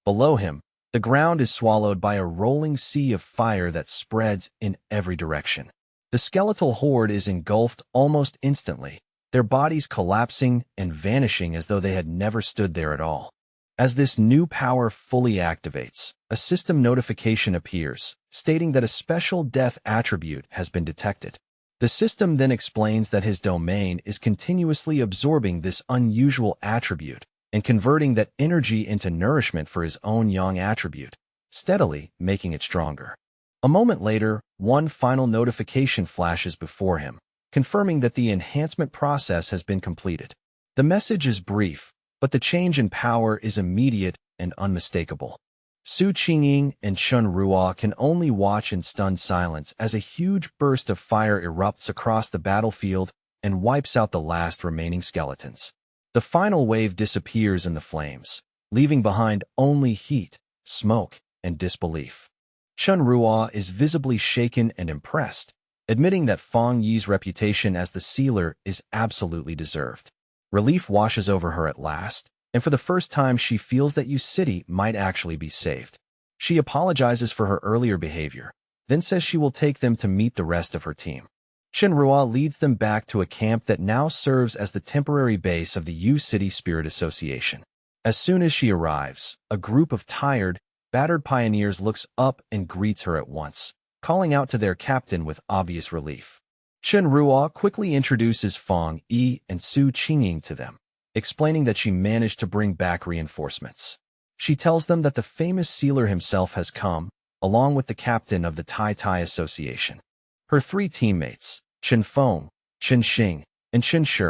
Below him, the ground is swallowed by a rolling sea of fire that spreads in every direction. The skeletal horde is engulfed almost instantly, their bodies collapsing and vanishing as though they had never stood there at all. As this new power fully activates, a system notification appears, stating that a special death attribute has been detected. The system then explains that his domain is continuously absorbing this unusual attribute and converting that energy into nourishment for his own yang attribute, steadily making it stronger. A moment later, one final notification flashes before him, confirming that the enhancement process has been completed. The message is brief, but the change in power is immediate and unmistakable. Su Qingying and Chen Ruo can only watch in stunned silence as a huge burst of fire erupts across the battlefield and wipes out the last remaining skeletons. The final wave disappears in the flames, leaving behind only heat, smoke, and disbelief. Chen Ruo is visibly shaken and impressed, admitting that Fang Yi's reputation as the sealer is absolutely deserved. Relief washes over her at last, and for the first time she feels that Yu City might actually be saved. She apologizes for her earlier behavior, then says she will take them to meet the rest of her team. Chen Ruo leads them back to a camp that now serves as the temporary base of the Yu City Spirit Association. As soon as she arrives, a group of tired, battered pioneers looks up and greets her at once, calling out to their captain with obvious relief. Chen Ruo quickly introduces Fang Yi and Su Qingying to them, explaining that she managed to bring back reinforcements. She tells them that the famous sealer himself has come, along with the captain of the Tai Tai Association. Her three teammates, Chen Feng, Chen Xing, and Chen Shi,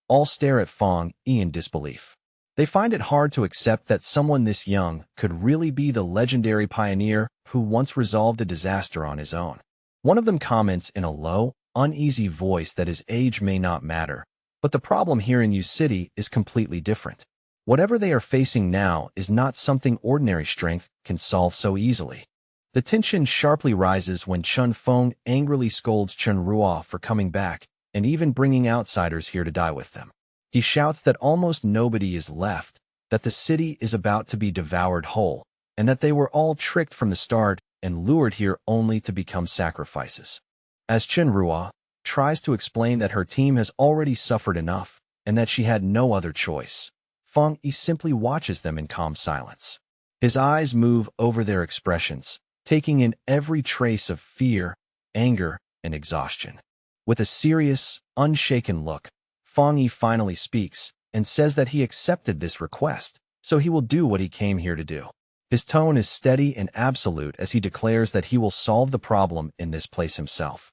all stare at Fang Yi in disbelief. They find it hard to accept that someone this young could really be the legendary pioneer who once resolved a disaster on his own. One of them comments in a low, uneasy voice that his age may not matter, But the problem here in U City is completely different. Whatever they are facing now is not something ordinary strength can solve so easily. The tension sharply rises when Chun Feng angrily scolds Chun Ruo for coming back and even bringing outsiders here to die with them. He shouts that almost nobody is left, that the city is about to be devoured whole, and that they were all tricked from the start and lured here only to become sacrifices. As Chun Ruo tries to explain that her team has already suffered enough and that she had no other choice, Feng Yi simply watches them in calm silence. His eyes move over their expressions, taking in every trace of fear, anger, and exhaustion. With a serious, unshaken look, Feng Yi finally speaks and says that he accepted this request, so he will do what he came here to do. His tone is steady and absolute as he declares that he will solve the problem in this place himself.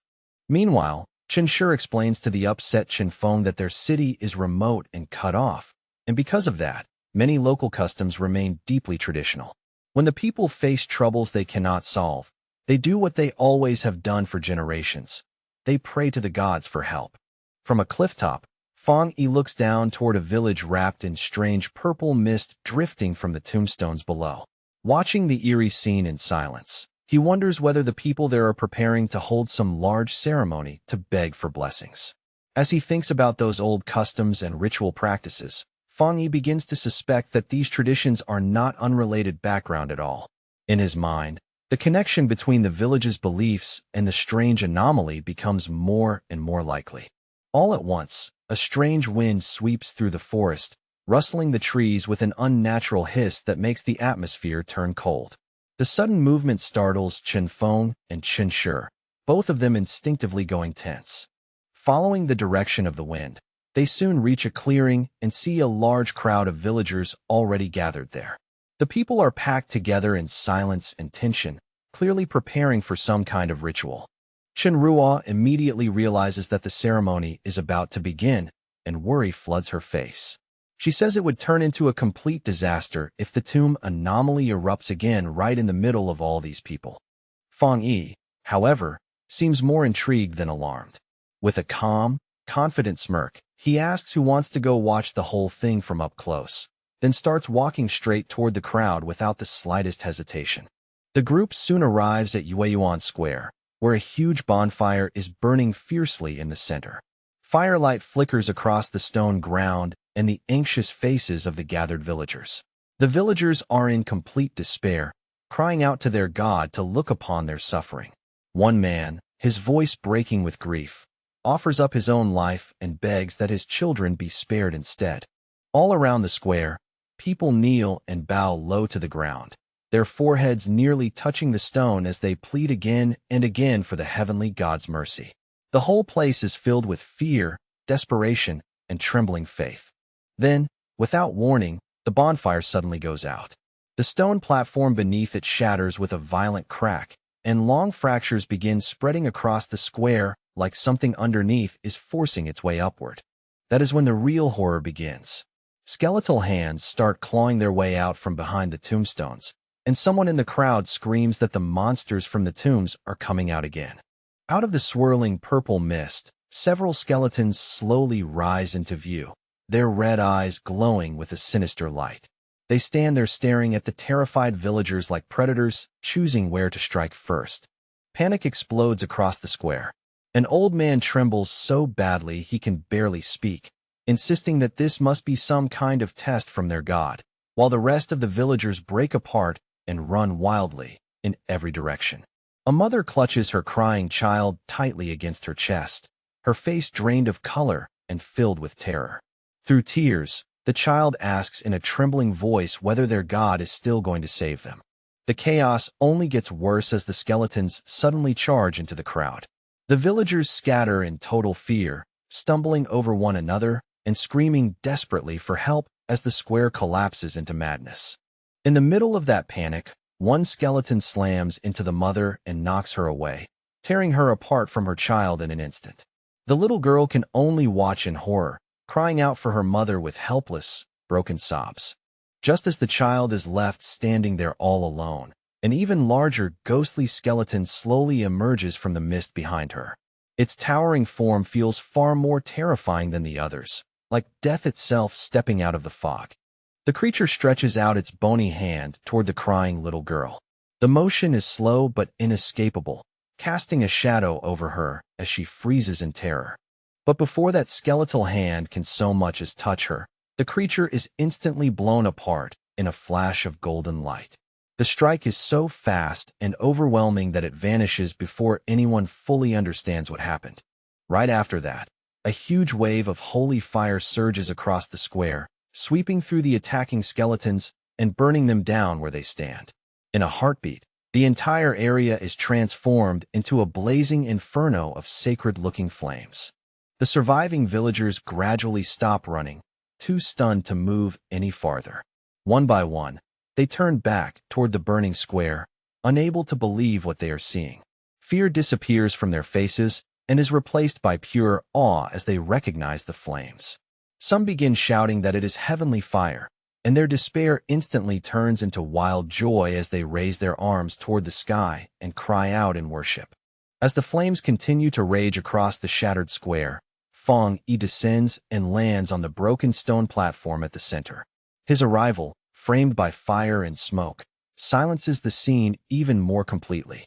Meanwhile, Chen Shi explains to the upset Chen Feng that their city is remote and cut off, and because of that, many local customs remain deeply traditional. When the people face troubles they cannot solve, they do what they always have done for generations. They pray to the gods for help. From a clifftop, Feng Yi looks down toward a village wrapped in strange purple mist drifting from the tombstones below. Watching the eerie scene in silence, he wonders whether the people there are preparing to hold some large ceremony to beg for blessings. As he thinks about those old customs and ritual practices, Feng Yi begins to suspect that these traditions are not unrelated background at all. In his mind, the connection between the village's beliefs and the strange anomaly becomes more and more likely. All at once, a strange wind sweeps through the forest, rustling the trees with an unnatural hiss that makes the atmosphere turn cold. The sudden movement startles Chen Feng and Chen Shi, both of them instinctively going tense. Following the direction of the wind, they soon reach a clearing and see a large crowd of villagers already gathered there. The people are packed together in silence and tension, clearly preparing for some kind of ritual. Chen Ruo immediately realizes that the ceremony is about to begin, and worry floods her face. She says it would turn into a complete disaster if the tomb anomaly erupts again right in the middle of all these people. Feng Yi, however, seems more intrigued than alarmed. With a calm, confident smirk, he asks who wants to go watch the whole thing from up close, then starts walking straight toward the crowd without the slightest hesitation. The group soon arrives at Yueyuan Square, where a huge bonfire is burning fiercely in the center. Firelight flickers across the stone ground and the anxious faces of the gathered villagers. The villagers are in complete despair, crying out to their god to look upon their suffering. One man, his voice breaking with grief, offers up his own life and begs that his children be spared instead. All around the square, people kneel and bow low to the ground, their foreheads nearly touching the stone as they plead again and again for the heavenly God's mercy. The whole place is filled with fear, desperation, and trembling faith. Then, without warning, the bonfire suddenly goes out. The stone platform beneath it shatters with a violent crack, and long fractures begin spreading across the square like something underneath is forcing its way upward. That is when the real horror begins. Skeletal hands start clawing their way out from behind the tombstones, and someone in the crowd screams that the monsters from the tombs are coming out again. Out of the swirling purple mist, several skeletons slowly rise into view, their red eyes glowing with a sinister light. They stand there staring at the terrified villagers like predators, choosing where to strike first. Panic explodes across the square. An old man trembles so badly he can barely speak, insisting that this must be some kind of test from their god, while the rest of the villagers break apart and run wildly in every direction. A mother clutches her crying child tightly against her chest, her face drained of color and filled with terror. Through tears, the child asks in a trembling voice whether their god is still going to save them. The chaos only gets worse as the skeletons suddenly charge into the crowd. The villagers scatter in total fear, stumbling over one another and screaming desperately for help as the square collapses into madness. In the middle of that panic, one skeleton slams into the mother and knocks her away, tearing her apart from her child in an instant. The little girl can only watch in horror, crying out for her mother with helpless, broken sobs. Just as the child is left standing there all alone, an even larger ghostly skeleton slowly emerges from the mist behind her. Its towering form feels far more terrifying than the others, like death itself stepping out of the fog. The creature stretches out its bony hand toward the crying little girl. The motion is slow but inescapable, casting a shadow over her as she freezes in terror. But before that skeletal hand can so much as touch her, the creature is instantly blown apart in a flash of golden light. The strike is so fast and overwhelming that it vanishes before anyone fully understands what happened. Right after that, a huge wave of holy fire surges across the square, sweeping through the attacking skeletons and burning them down where they stand. In a heartbeat, the entire area is transformed into a blazing inferno of sacred-looking flames. The surviving villagers gradually stop running, too stunned to move any farther. One by one, they turn back toward the burning square, unable to believe what they are seeing. Fear disappears from their faces and is replaced by pure awe as they recognize the flames. Some begin shouting that it is heavenly fire, and their despair instantly turns into wild joy as they raise their arms toward the sky and cry out in worship. As the flames continue to rage across the shattered square, Fong Yi descends and lands on the broken stone platform at the center. His arrival, framed by fire and smoke, silences the scene even more completely.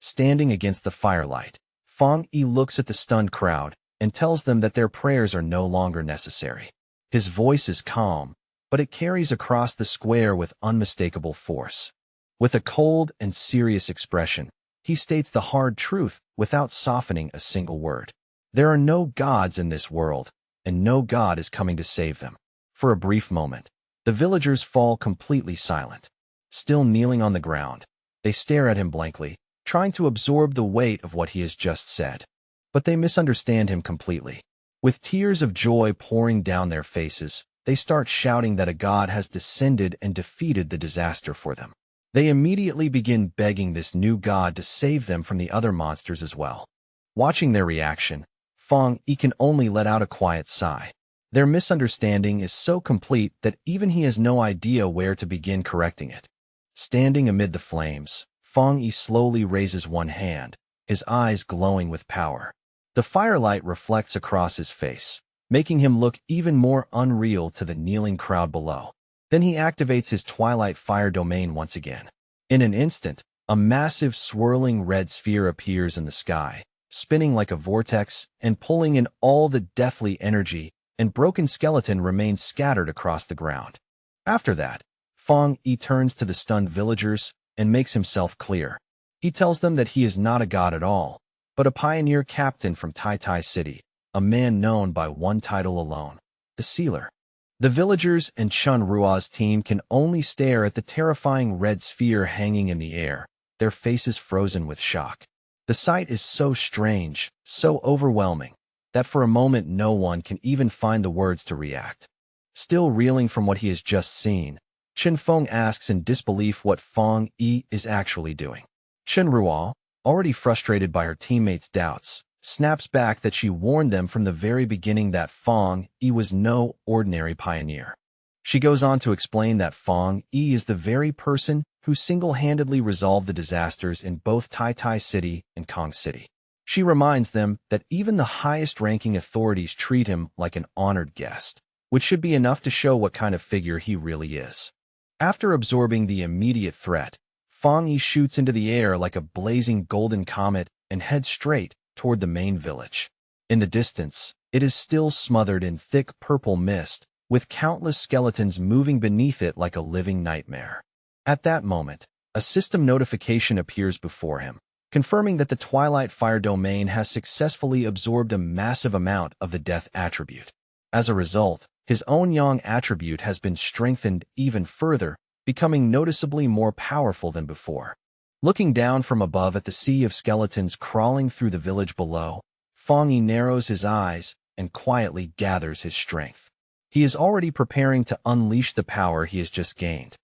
Standing against the firelight, Fong Yi looks at the stunned crowd and tells them that their prayers are no longer necessary. His voice is calm, but it carries across the square with unmistakable force. With a cold and serious expression, he states the hard truth without softening a single word. There are no gods in this world, and no god is coming to save them. For a brief moment, the villagers fall completely silent. Still kneeling on the ground, they stare at him blankly, trying to absorb the weight of what he has just said. But they misunderstand him completely. With tears of joy pouring down their faces, they start shouting that a god has descended and defeated the disaster for them. They immediately begin begging this new god to save them from the other monsters as well. Watching their reaction, Fong Yi can only let out a quiet sigh. Their misunderstanding is so complete that even he has no idea where to begin correcting it. Standing amid the flames, Fong Yi slowly raises one hand, his eyes glowing with power. The firelight reflects across his face, making him look even more unreal to the kneeling crowd below. Then he activates his Twilight Fire domain once again. In an instant, a massive swirling red sphere appears in the sky, spinning like a vortex and pulling in all the deathly energy, and broken skeleton remains scattered across the ground. After that, Fong Yi turns to the stunned villagers and makes himself clear. He tells them that he is not a god at all, but a pioneer captain from Tai Tai City, a man known by one title alone, the Sealer. The villagers and Chun Rua's team can only stare at the terrifying red sphere hanging in the air, their faces frozen with shock. The sight is so strange, so overwhelming, that for a moment no one can even find the words to react. Still reeling from what he has just seen, Chen Feng asks in disbelief what Fong Yi is actually doing. Chen Rua, already frustrated by her teammates' doubts, snaps back that she warned them from the very beginning that Fong Yi was no ordinary pioneer. She goes on to explain that Fong Yi is the very person who single-handedly resolved the disasters in both Tai Tai City and Kong City. She reminds them that even the highest-ranking authorities treat him like an honored guest, which should be enough to show what kind of figure he really is. After absorbing the immediate threat, Fong Yi shoots into the air like a blazing golden comet and heads straight toward the main village. In the distance, it is still smothered in thick purple mist, with countless skeletons moving beneath it like a living nightmare. At that moment, a system notification appears before him, confirming that the Twilight Fire domain has successfully absorbed a massive amount of the death attribute. As a result, his own Yang attribute has been strengthened even further, becoming noticeably more powerful than before. Looking down from above at the sea of skeletons crawling through the village below, Fong Yi narrows his eyes and quietly gathers his strength. He is already preparing to unleash the power he has just gained.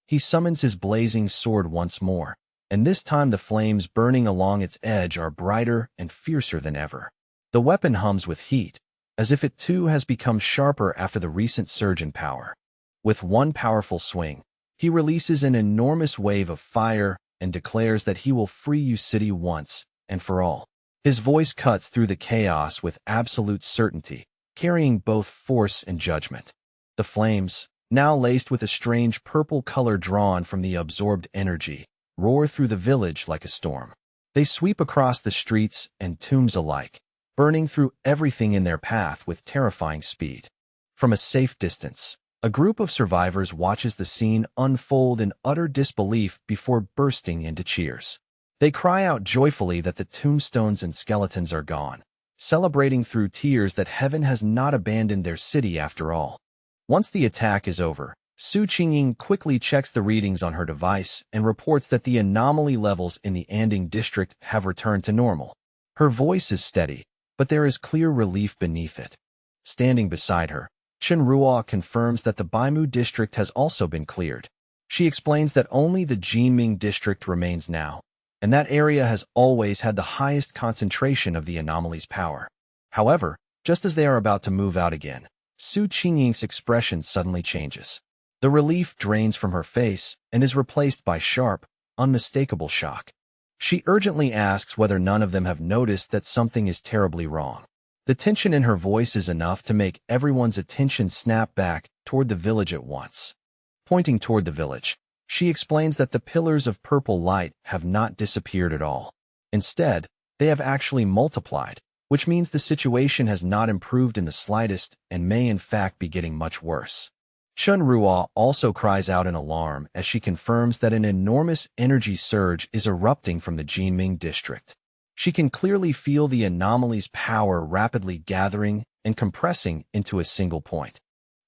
He summons his blazing sword once more, and this time the flames burning along its edge are brighter and fiercer than ever. The weapon hums with heat, as if it too has become sharper after the recent surge in power. With one powerful swing, he releases an enormous wave of fire and declares that he will free Yu City once and for all. His voice cuts through the chaos with absolute certainty, carrying both force and judgment. The flames, now laced with a strange purple color drawn from the absorbed energy, roar through the village like a storm. They sweep across the streets and tombs alike, burning through everything in their path with terrifying speed. From a safe distance, a group of survivors watches the scene unfold in utter disbelief before bursting into cheers. They cry out joyfully that the tombstones and skeletons are gone, celebrating through tears that heaven has not abandoned their city after all. Once the attack is over, Su Qingying quickly checks the readings on her device and reports that the anomaly levels in the Anding district have returned to normal. Her voice is steady, but there is clear relief beneath it. Standing beside her, Chen Ruo confirms that the Baimu district has also been cleared. She explains that only the Jinming district remains now, and that area has always had the highest concentration of the anomaly's power. However, just as they are about to move out again, Su Qingying's expression suddenly changes. The relief drains from her face and is replaced by sharp, unmistakable shock. She urgently asks whether none of them have noticed that something is terribly wrong. The tension in her voice is enough to make everyone's attention snap back toward the village at once. Pointing toward the village, she explains that the pillars of purple light have not disappeared at all. Instead, they have actually multiplied, which means the situation has not improved in the slightest and may in fact be getting much worse. Chen Ruo also cries out in alarm as she confirms that an enormous energy surge is erupting from the Jinming district. She can clearly feel the anomaly's power rapidly gathering and compressing into a single point.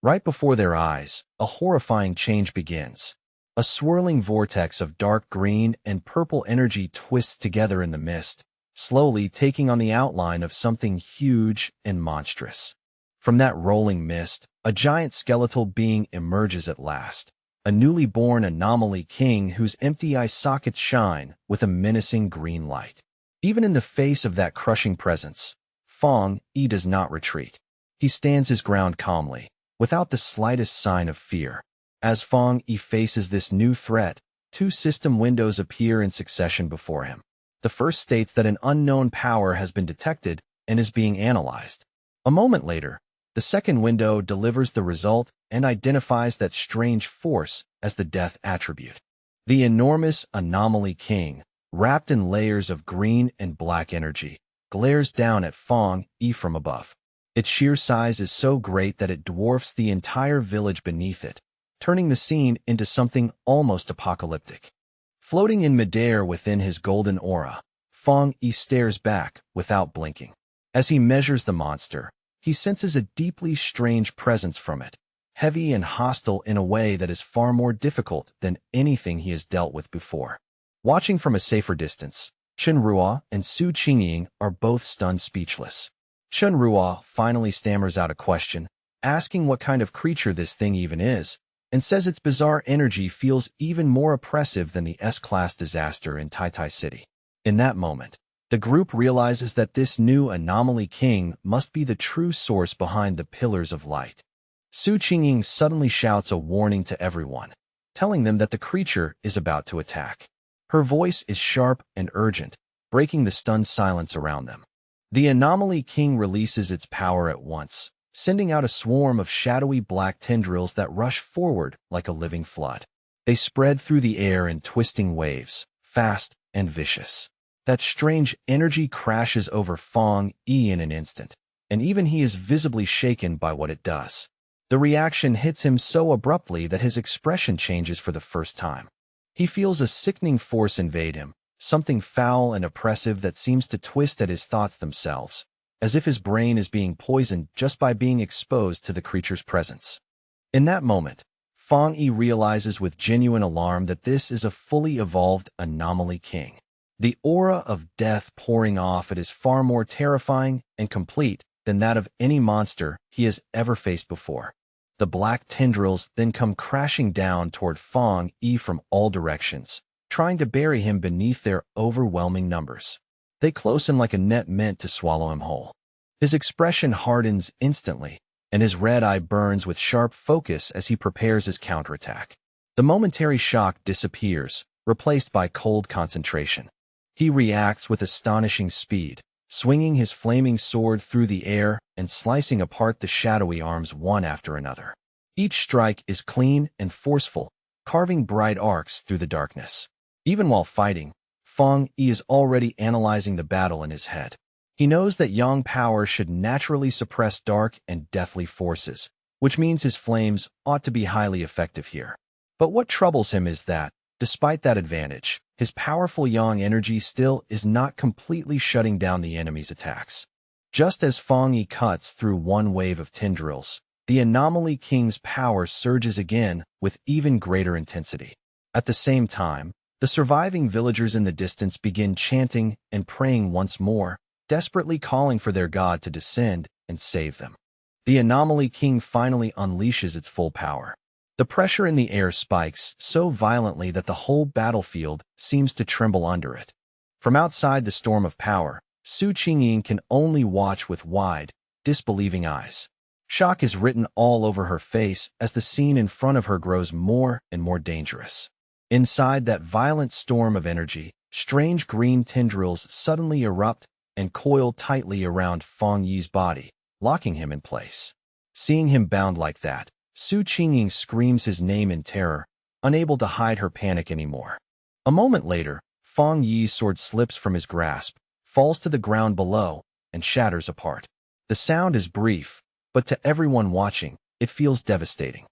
Right before their eyes, a horrifying change begins. A swirling vortex of dark green and purple energy twists together in the mist, slowly taking on the outline of something huge and monstrous. From that rolling mist, a giant skeletal being emerges at last, a newly born anomaly king whose empty eye sockets shine with a menacing green light. Even in the face of that crushing presence, Fang Yi does not retreat. He stands his ground calmly, without the slightest sign of fear. As Fang Yi faces this new threat, two system windows appear in succession before him. The first states that an unknown power has been detected and is being analyzed. A moment later, the second window delivers the result and identifies that strange force as the death attribute. The enormous anomaly king, wrapped in layers of green and black energy, glares down at Fang Yi from above. Its sheer size is so great that it dwarfs the entire village beneath it, turning the scene into something almost apocalyptic. Floating in midair within his golden aura, Fang Yi stares back without blinking. As he measures the monster, he senses a deeply strange presence from it, heavy and hostile in a way that is far more difficult than anything he has dealt with before. Watching from a safer distance, Chen Ruo and Su Qingying are both stunned speechless. Chen Ruo finally stammers out a question, asking what kind of creature this thing even is, and says its bizarre energy feels even more oppressive than the S-class disaster in Tai City. In that moment, the group realizes that this new anomaly king must be the true source behind the pillars of light. Su Qingying suddenly shouts a warning to everyone, telling them that the creature is about to attack. Her voice is sharp and urgent, breaking the stunned silence around them. The anomaly king releases its power at once, sending out a swarm of shadowy black tendrils that rush forward like a living flood. They spread through the air in twisting waves, fast and vicious. That strange energy crashes over Fang Yi in an instant, and even he is visibly shaken by what it does. The reaction hits him so abruptly that his expression changes for the first time. He feels a sickening force invade him, something foul and oppressive that seems to twist at his thoughts themselves, as if his brain is being poisoned just by being exposed to the creature's presence. In that moment, Fang Yi realizes with genuine alarm that this is a fully evolved anomaly king. The aura of death pouring off it is far more terrifying and complete than that of any monster he has ever faced before. The black tendrils then come crashing down toward Fang Yi from all directions, trying to bury him beneath their overwhelming numbers. They close in like a net meant to swallow him whole. His expression hardens instantly, and his red eye burns with sharp focus as he prepares his counterattack. The momentary shock disappears, replaced by cold concentration. He reacts with astonishing speed, swinging his flaming sword through the air and slicing apart the shadowy arms one after another. Each strike is clean and forceful, carving bright arcs through the darkness. Even while fighting, Fang Yi is already analyzing the battle in his head. He knows that yang power should naturally suppress dark and deathly forces, which means his flames ought to be highly effective here. But what troubles him is that, despite that advantage, his powerful yang energy still is not completely shutting down the enemy's attacks. Just as Fang Yi cuts through one wave of tendrils, the Anomaly King's power surges again with even greater intensity. At the same time, the surviving villagers in the distance begin chanting and praying once more, desperately calling for their god to descend and save them. The Anomaly King finally unleashes its full power. The pressure in the air spikes so violently that the whole battlefield seems to tremble under it. From outside the storm of power, Su Qingyin can only watch with wide, disbelieving eyes. Shock is written all over her face as the scene in front of her grows more and more dangerous. Inside that violent storm of energy, strange green tendrils suddenly erupt and coil tightly around Fang Yi's body, locking him in place. Seeing him bound like that, Su Qingyin screams his name in terror, unable to hide her panic anymore. A moment later, Fang Yi's sword slips from his grasp, falls to the ground below, and shatters apart. The sound is brief, but to everyone watching, it feels devastating.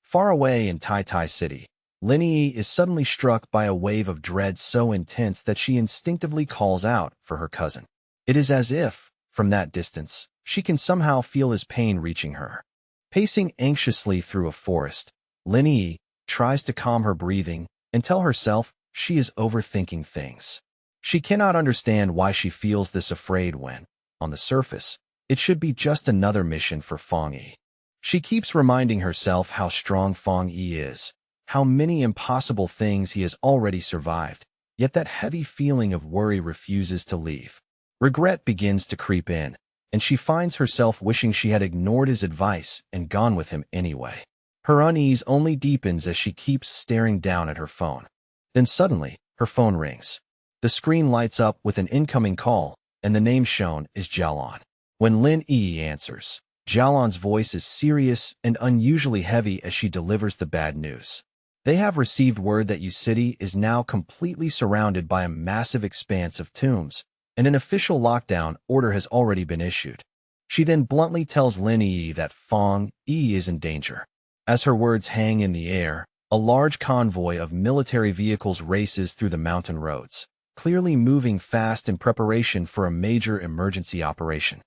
Far away in Tai Tai City, Lin Yi is suddenly struck by a wave of dread so intense that she instinctively calls out for her cousin. It is as if, from that distance, she can somehow feel his pain reaching her. Pacing anxiously through a forest, Lin Yi tries to calm her breathing and tell herself she is overthinking things. She cannot understand why she feels this afraid when, on the surface, it should be just another mission for Fang Yi. She keeps reminding herself how strong Fang Yi is, how many impossible things he has already survived, yet that heavy feeling of worry refuses to leave. Regret begins to creep in, and she finds herself wishing she had ignored his advice and gone with him anyway. Her unease only deepens as she keeps staring down at her phone. Then suddenly, her phone rings. The screen lights up with an incoming call, and the name shown is Jialan. When Lin Yi answers, Jialan's voice is serious and unusually heavy as she delivers the bad news. They have received word that Yu City is now completely surrounded by a massive expanse of tombs, and an official lockdown order has already been issued. She then bluntly tells Lin Yi that Fang Yi is in danger. As her words hang in the air, a large convoy of military vehicles races through the mountain roads, clearly moving fast in preparation for a major emergency operation.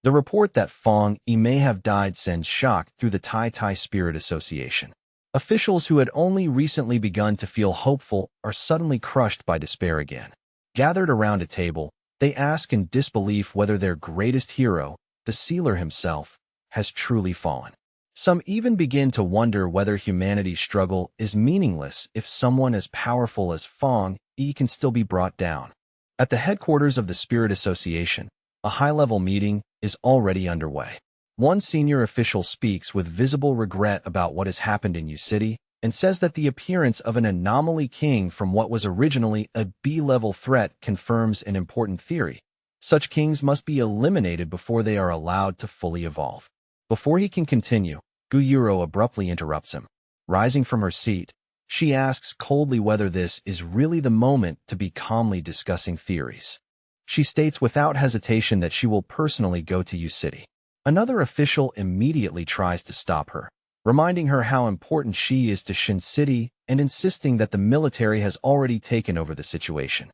The report that Fang Yi may have died sends shock through the Tai Tai Spirit Association. Officials who had only recently begun to feel hopeful are suddenly crushed by despair again. Gathered around a table, they ask in disbelief whether their greatest hero, the sealer himself, has truly fallen. Some even begin to wonder whether humanity's struggle is meaningless if someone as powerful as Fang Yi can still be brought down. At the headquarters of the Spirit Association, a high-level meeting is already underway. One senior official speaks with visible regret about what has happened in Yu City and says that the appearance of an anomaly king from what was originally a B-level threat confirms an important theory. Such kings must be eliminated before they are allowed to fully evolve. Before he can continue, Guyuro abruptly interrupts him. Rising from her seat, she asks coldly whether this is really the moment to be calmly discussing theories. She states without hesitation that she will personally go to Yu City. Another official immediately tries to stop her, reminding her how important she is to Shin City and insisting that the military has already taken over the situation.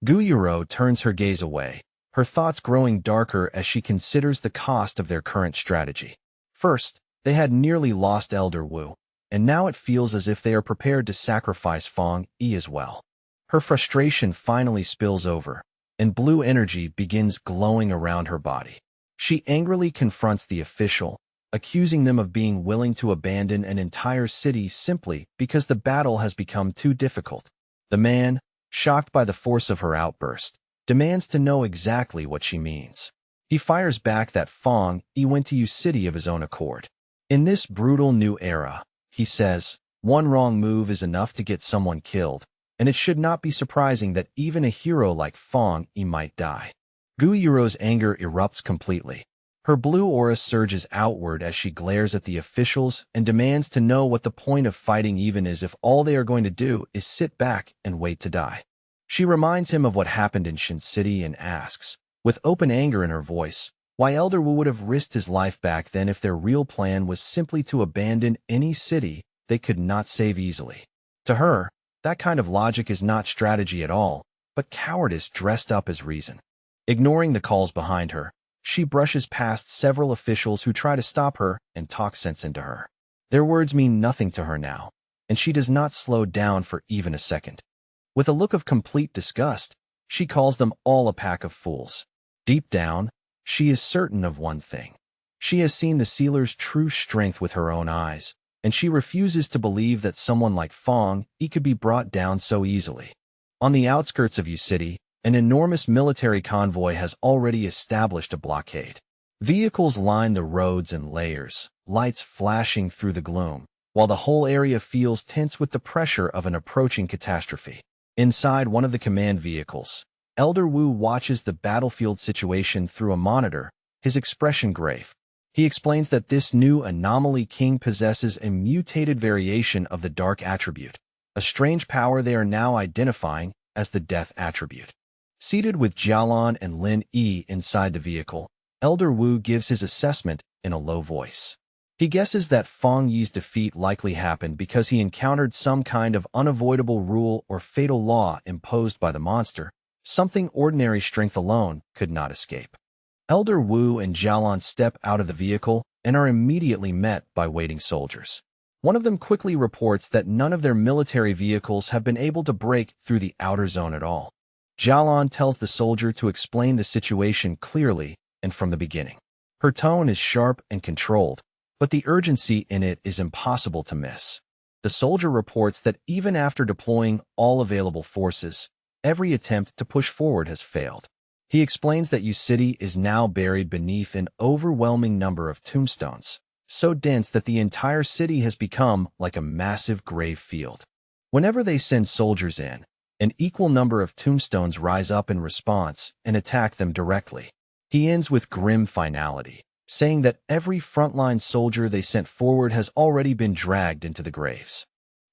Guyuro turns her gaze away, her thoughts growing darker as she considers the cost of their current strategy. First, they had nearly lost Elder Wu, and now it feels as if they are prepared to sacrifice Fang Yi as well. Her frustration finally spills over, and blue energy begins glowing around her body. She angrily confronts the official, accusing them of being willing to abandon an entire city simply because the battle has become too difficult. The man, shocked by the force of her outburst, demands to know exactly what she means. He fires back that Fang Yi went to Yu City of his own accord. In this brutal new era, he says, one wrong move is enough to get someone killed, and it should not be surprising that even a hero like Fang Yi might die. Guiro's anger erupts completely. Her blue aura surges outward as she glares at the officials and demands to know what the point of fighting even is if all they are going to do is sit back and wait to die. She reminds him of what happened in Shin City and asks, with open anger in her voice, why Elder Wu would have risked his life back then if their real plan was simply to abandon any city they could not save easily. To her, that kind of logic is not strategy at all, but cowardice dressed up as reason. Ignoring the calls behind her, she brushes past several officials who try to stop her and talk sense into her. Their words mean nothing to her now, and she does not slow down for even a second. With a look of complete disgust, she calls them all a pack of fools. Deep down, she is certain of one thing. She has seen the sealer's true strength with her own eyes, and she refuses to believe that someone like Fong Yi could be brought down so easily. On the outskirts of Yu City, an enormous military convoy has already established a blockade. Vehicles line the roads in layers, lights flashing through the gloom, while the whole area feels tense with the pressure of an approaching catastrophe. Inside one of the command vehicles, Elder Wu watches the battlefield situation through a monitor, his expression grave. He explains that this new anomaly king possesses a mutated variation of the dark attribute, a strange power they are now identifying as the death attribute. Seated with Jialan and Lin Yi inside the vehicle, Elder Wu gives his assessment in a low voice. He guesses that Fong Yi's defeat likely happened because he encountered some kind of unavoidable rule or fatal law imposed by the monster, something ordinary strength alone could not escape. Elder Wu and Jialan step out of the vehicle and are immediately met by waiting soldiers. One of them quickly reports that none of their military vehicles have been able to break through the outer zone at all. Jialan tells the soldier to explain the situation clearly and from the beginning. Her tone is sharp and controlled, but the urgency in it is impossible to miss. The soldier reports that even after deploying all available forces, every attempt to push forward has failed. He explains that Yu City is now buried beneath an overwhelming number of tombstones, so dense that the entire city has become like a massive grave field. Whenever they send soldiers in, an equal number of tombstones rise up in response and attack them directly. He ends with grim finality, saying that every frontline soldier they sent forward has already been dragged into the graves.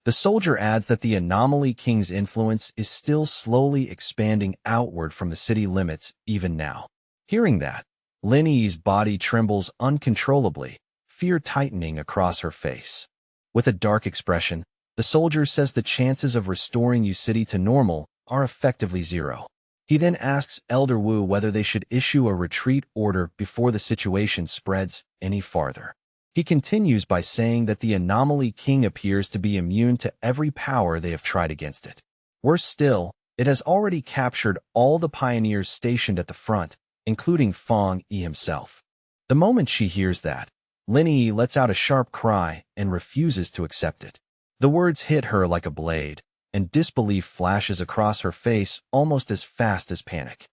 The soldier adds that the Anomaly King's influence is still slowly expanding outward from the city limits even now. Hearing that, Lin Yi's body trembles uncontrollably, fear tightening across her face. With a dark expression, the soldier says the chances of restoring Yu City to normal are effectively zero. He then asks Elder Wu whether they should issue a retreat order before the situation spreads any farther. He continues by saying that the Anomaly King appears to be immune to every power they have tried against it. Worse still, it has already captured all the pioneers stationed at the front, including Fong Yi himself. The moment she hears that, Lin Yi lets out a sharp cry and refuses to accept it. The words hit her like a blade, and disbelief flashes across her face almost as fast as panic.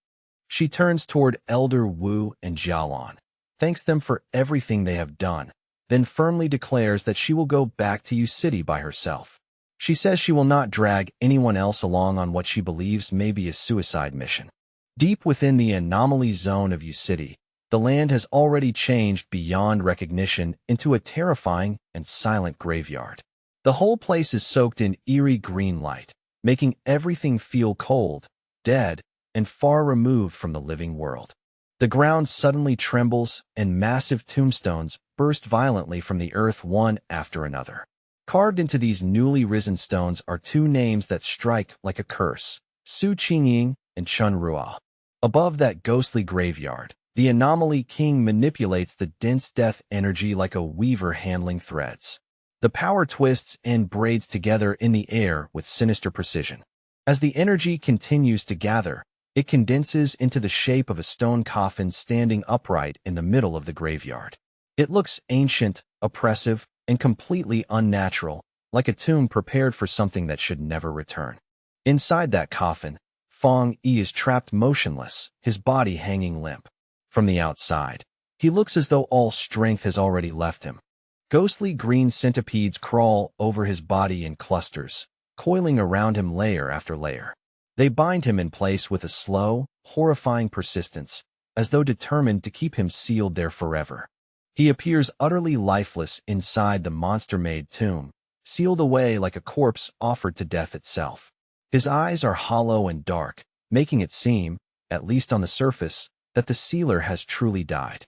She turns toward Elder Wu and Jialan, thanks them for everything they have done, then firmly declares that she will go back to Yu City by herself. She says she will not drag anyone else along on what she believes may be a suicide mission. Deep within the anomaly zone of Yu City, the land has already changed beyond recognition into a terrifying and silent graveyard. The whole place is soaked in eerie green light, making everything feel cold, dead, and far removed from the living world. The ground suddenly trembles, and massive tombstones burst violently from the earth one after another. Carved into these newly risen stones are two names that strike like a curse: Su Qingying and Chun Ruo. Above that ghostly graveyard, the Anomaly King manipulates the dense death energy like a weaver handling threads. The power twists and braids together in the air with sinister precision. As the energy continues to gather, it condenses into the shape of a stone coffin standing upright in the middle of the graveyard. It looks ancient, oppressive, and completely unnatural, like a tomb prepared for something that should never return. Inside that coffin, Fong Yi is trapped motionless, his body hanging limp. From the outside, he looks as though all strength has already left him. Ghostly green centipedes crawl over his body in clusters, coiling around him layer after layer. They bind him in place with a slow, horrifying persistence, as though determined to keep him sealed there forever. He appears utterly lifeless inside the monster-made tomb, sealed away like a corpse offered to death itself. His eyes are hollow and dark, making it seem, at least on the surface, that the sealer has truly died.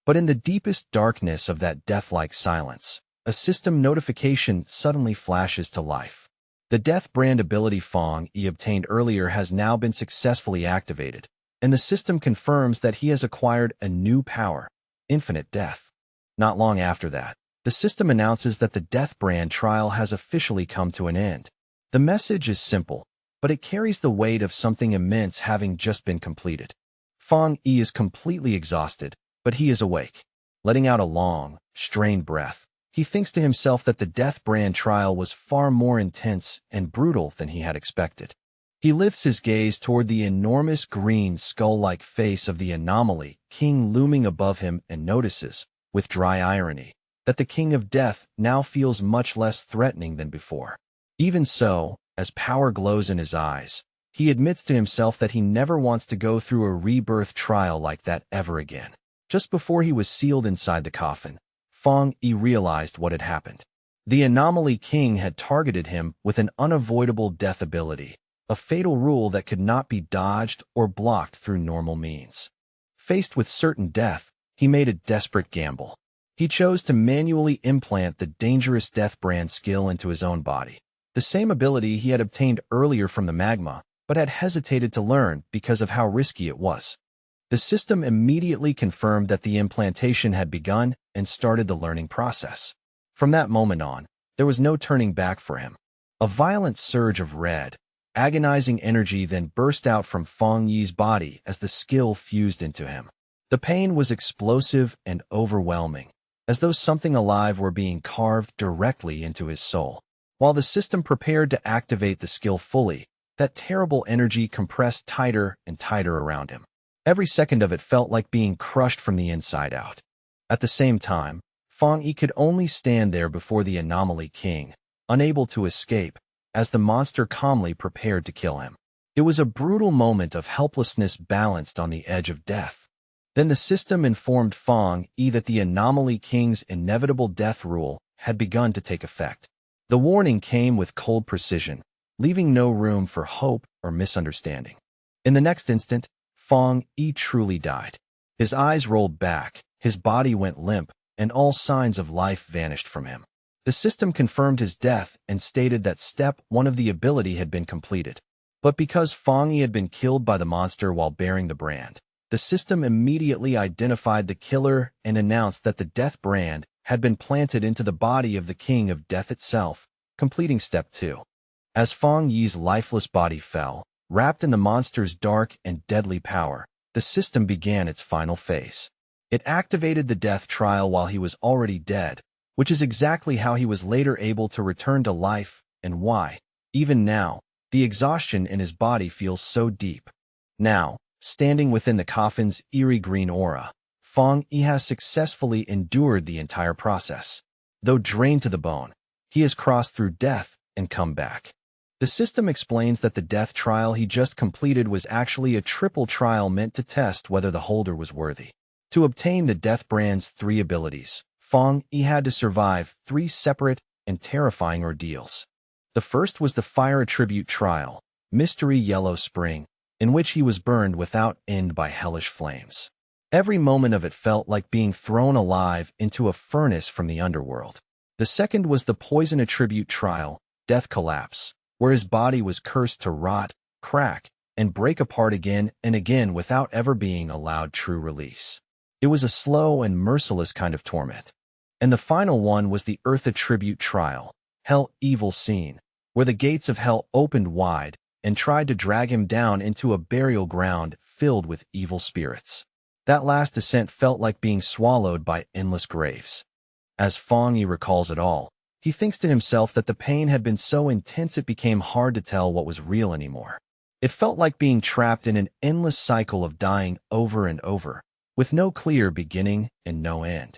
But in the deepest darkness of that death-like silence, a system notification suddenly flashes to life. The death brand ability Fong Yi obtained earlier has now been successfully activated, and the system confirms that he has acquired a new power, infinite death. Not long after that, the system announces that the death brand trial has officially come to an end. The message is simple, but it carries the weight of something immense having just been completed. Fong Yi is completely exhausted, but he is awake. Letting out a long, strained breath, he thinks to himself that the death brand trial was far more intense and brutal than he had expected. He lifts his gaze toward the enormous green skull-like face of the anomaly king looming above him and notices, with dry irony, that the king of death now feels much less threatening than before. Even so, as power glows in his eyes, he admits to himself that he never wants to go through a rebirth trial like that ever again. Just before he was sealed inside the coffin, Fong Yi realized what had happened. The anomaly king had targeted him with an unavoidable death ability, a fatal rule that could not be dodged or blocked through normal means. Faced with certain death, he made a desperate gamble. He chose to manually implant the dangerous death brand skill into his own body, the same ability he had obtained earlier from the magma, but had hesitated to learn because of how risky it was. The system immediately confirmed that the implantation had begun and started the learning process. From that moment on, there was no turning back for him. A violent surge of red, agonizing energy then burst out from Fong Yi's body as the skill fused into him. The pain was explosive and overwhelming, as though something alive were being carved directly into his soul. While the system prepared to activate the skill fully, that terrible energy compressed tighter and tighter around him. Every second of it felt like being crushed from the inside out. At the same time, Fong Yi could only stand there before the anomaly king, unable to escape, as the monster calmly prepared to kill him. It was a brutal moment of helplessness balanced on the edge of death. Then the system informed Fong Yi that the anomaly king's inevitable death rule had begun to take effect. The warning came with cold precision, leaving no room for hope or misunderstanding. In the next instant, Fong Yi truly died. His eyes rolled back, his body went limp, and all signs of life vanished from him. The system confirmed his death and stated that step 1 of the ability had been completed. But because Fong Yi had been killed by the monster while bearing the brand, the system immediately identified the killer and announced that the death brand had been planted into the body of the king of death itself, completing step 2. As Fong Yi's lifeless body fell, wrapped in the monster's dark and deadly power, the system began its final phase. It activated the death trial while he was already dead, which is exactly how he was later able to return to life and why, even now, the exhaustion in his body feels so deep. Now, standing within the coffin's eerie green aura, Fong Yi has successfully endured the entire process. Though drained to the bone, he has crossed through death and come back. The system explains that the death trial he just completed was actually a triple trial meant to test whether the holder was worthy. To obtain the death brand's 3 abilities, Fong Yi had to survive 3 separate and terrifying ordeals. The first was the fire attribute trial, Mystery Yellow Spring, in which he was burned without end by hellish flames. Every moment of it felt like being thrown alive into a furnace from the underworld. The second was the poison attribute trial, Death Collapse, where his body was cursed to rot, crack, and break apart again and again without ever being allowed true release. It was a slow and merciless kind of torment. And the final one was the Earth Attribute trial, Hell Evil Scene, where the gates of hell opened wide and tried to drag him down into a burial ground filled with evil spirits. That last descent felt like being swallowed by endless graves. As Fong Yi recalls it all, he thinks to himself that the pain had been so intense it became hard to tell what was real anymore. It felt like being trapped in an endless cycle of dying over and over, with no clear beginning and no end.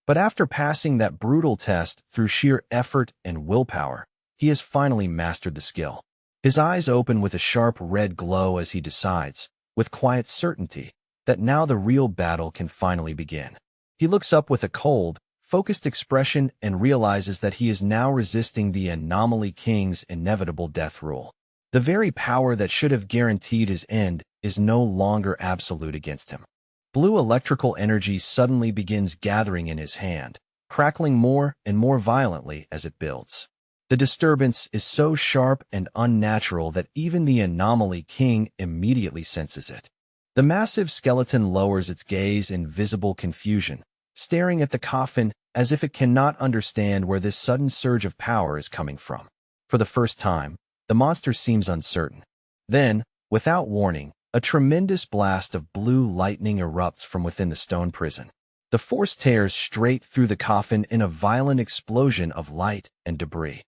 But after passing that brutal test through sheer effort and willpower, he has finally mastered the skill. His eyes open with a sharp red glow as he decides, with quiet certainty, that now the real battle can finally begin. He looks up with a cold, focused expression and realizes that he is now resisting the Anomaly King's inevitable death rule. The very power that should have guaranteed his end is no longer absolute against him. Blue electrical energy suddenly begins gathering in his hand, crackling more and more violently as it builds. The disturbance is so sharp and unnatural that even the Anomaly King immediately senses it. The massive skeleton lowers its gaze in visible confusion, staring at the coffin as if it cannot understand where this sudden surge of power is coming from. For the first time, the monster seems uncertain. Then, without warning, a tremendous blast of blue lightning erupts from within the stone prison. The force tears straight through the coffin in a violent explosion of light and debris.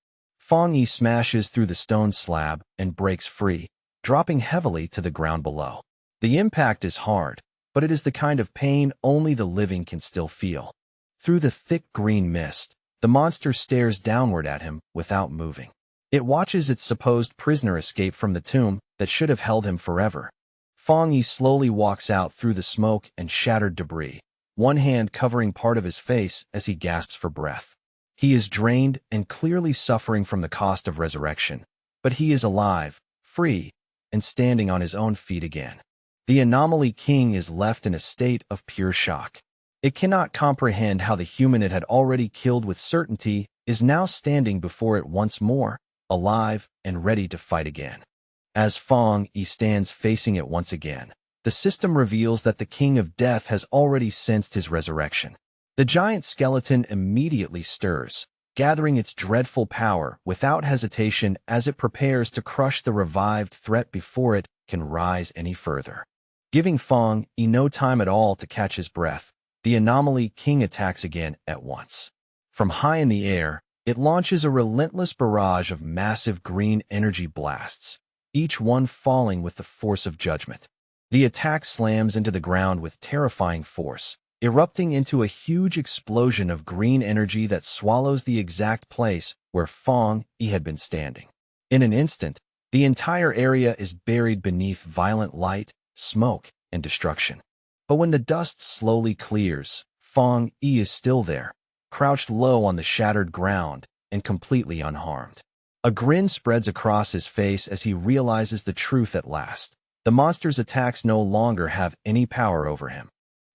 Fong Yi smashes through the stone slab and breaks free, dropping heavily to the ground below. The impact is hard, but it is the kind of pain only the living can still feel. Through the thick green mist, the monster stares downward at him without moving. It watches its supposed prisoner escape from the tomb that should have held him forever. Fong Yi slowly walks out through the smoke and shattered debris, one hand covering part of his face as he gasps for breath. He is drained and clearly suffering from the cost of resurrection, but he is alive, free, and standing on his own feet again. The Anomaly King is left in a state of pure shock. It cannot comprehend how the human it had already killed with certainty is now standing before it once more, alive and ready to fight again. As Fong Yi stands facing it once again, the system reveals that the King of Death has already sensed his resurrection. The giant skeleton immediately stirs, gathering its dreadful power without hesitation as it prepares to crush the revived threat before it can rise any further. Giving Fong Yi no time at all to catch his breath, the Anomaly King attacks again at once. From high in the air, it launches a relentless barrage of massive green energy blasts, each one falling with the force of judgment. The attack slams into the ground with terrifying force, erupting into a huge explosion of green energy that swallows the exact place where Fong Yi had been standing. In an instant, the entire area is buried beneath violent light, smoke, and destruction. But when the dust slowly clears, Fong Yi is still there, crouched low on the shattered ground and completely unharmed. A grin spreads across his face as he realizes the truth at last. The monster's attacks no longer have any power over him.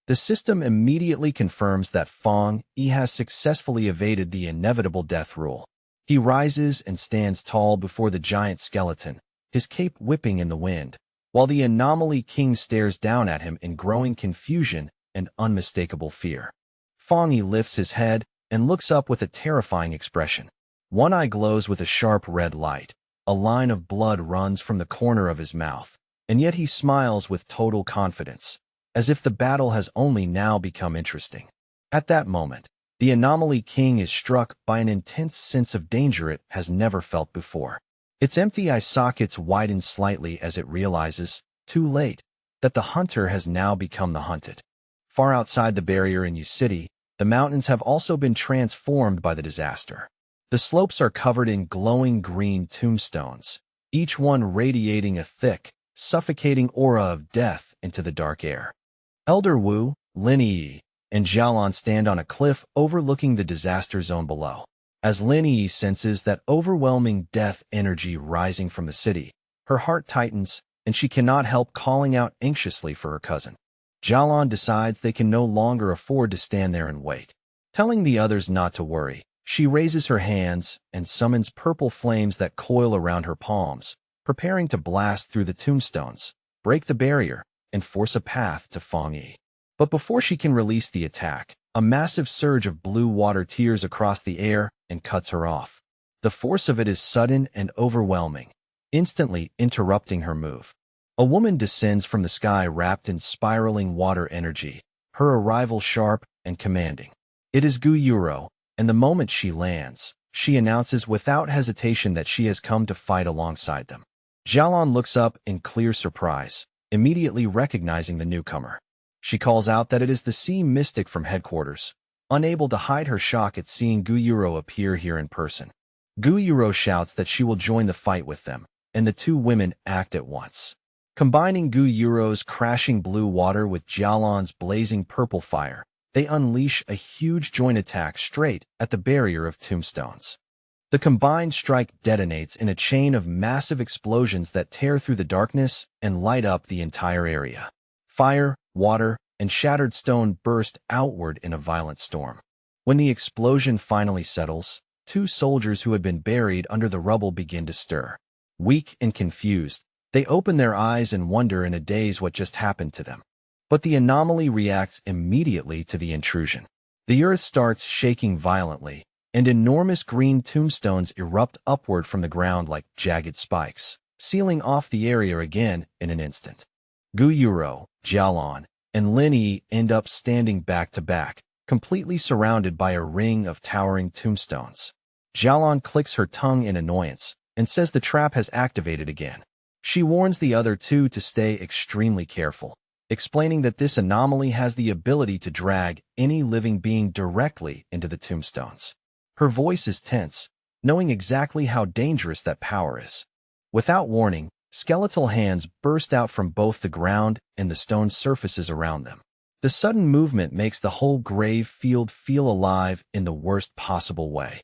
The system immediately confirms that Fong Yi has successfully evaded the inevitable death rule. He rises and stands tall before the giant skeleton, his cape whipping in the wind, while the Anomaly King stares down at him in growing confusion and unmistakable fear. Fong Yi lifts his head and looks up with a terrifying expression. One eye glows with a sharp red light. A line of blood runs from the corner of his mouth, and yet he smiles with total confidence, as if the battle has only now become interesting. At that moment, the Anomaly King is struck by an intense sense of danger it has never felt before. Its empty eye sockets widen slightly as it realizes, too late, that the hunter has now become the hunted. Far outside the barrier in Yu City, the mountains have also been transformed by the disaster. The slopes are covered in glowing green tombstones, each one radiating a thick, suffocating aura of death into the dark air. Elder Wu, Lin Yi, and Xiaolan stand on a cliff overlooking the disaster zone below. As Lin Yi senses that overwhelming death energy rising from the city, her heart tightens and she cannot help calling out anxiously for her cousin. Xiaolan decides they can no longer afford to stand there and wait. Telling the others not to worry, she raises her hands and summons purple flames that coil around her palms, preparing to blast through the tombstones, break the barrier, and force a path to Fong Yi. But before she can release the attack, a massive surge of blue water tears across the air and cuts her off. The force of it is sudden and overwhelming, instantly interrupting her move. A woman descends from the sky wrapped in spiraling water energy, her arrival sharp and commanding. It is Gu Yuro, and the moment she lands, she announces without hesitation that she has come to fight alongside them. Xiaolan looks up in clear surprise, immediately recognizing the newcomer. She calls out that it is the sea mystic from headquarters, unable to hide her shock at seeing Gu Yuro appear here in person. Gu Yuro shouts that she will join the fight with them, and the two women act at once. Combining Gu Yuro's crashing blue water with Jialan's blazing purple fire, they unleash a huge joint attack straight at the barrier of tombstones. The combined strike detonates in a chain of massive explosions that tear through the darkness and light up the entire area. Fire, water, and shattered stone burst outward in a violent storm. When the explosion finally settles, two soldiers who had been buried under the rubble begin to stir. Weak and confused, they open their eyes and wonder in a daze what just happened to them. But the anomaly reacts immediately to the intrusion. The earth starts shaking violently, and enormous green tombstones erupt upward from the ground like jagged spikes, sealing off the area again in an instant. Gu Yuro, Jialan, and Lin Yi end up standing back to back, completely surrounded by a ring of towering tombstones. Jialan clicks her tongue in annoyance and says the trap has activated again. She warns the other two to stay extremely careful, explaining that this anomaly has the ability to drag any living being directly into the tombstones. Her voice is tense, knowing exactly how dangerous that power is. Without warning, skeletal hands burst out from both the ground and the stone surfaces around them. The sudden movement makes the whole grave field feel alive in the worst possible way.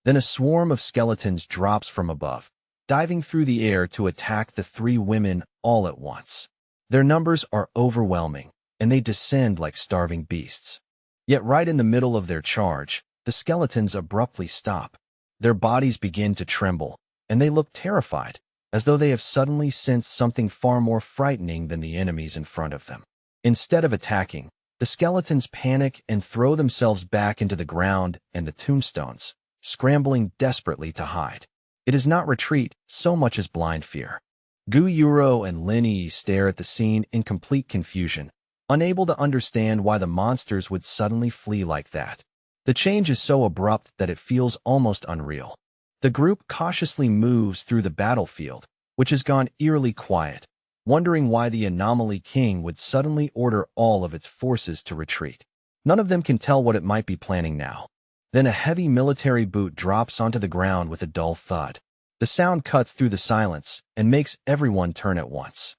Then a swarm of skeletons drops from above, diving through the air to attack the three women all at once. Their numbers are overwhelming, and they descend like starving beasts. Yet right in the middle of their charge, the skeletons abruptly stop. Their bodies begin to tremble, and they look terrified, as though they have suddenly sensed something far more frightening than the enemies in front of them. Instead of attacking, the skeletons panic and throw themselves back into the ground and the tombstones, scrambling desperately to hide. It is not retreat so much as blind fear. Gu Yuro and Lin Yi stare at the scene in complete confusion, unable to understand why the monsters would suddenly flee like that. The change is so abrupt that it feels almost unreal. The group cautiously moves through the battlefield, which has gone eerily quiet, wondering why the Anomaly King would suddenly order all of its forces to retreat. None of them can tell what it might be planning now. Then a heavy military boot drops onto the ground with a dull thud. The sound cuts through the silence and makes everyone turn at once.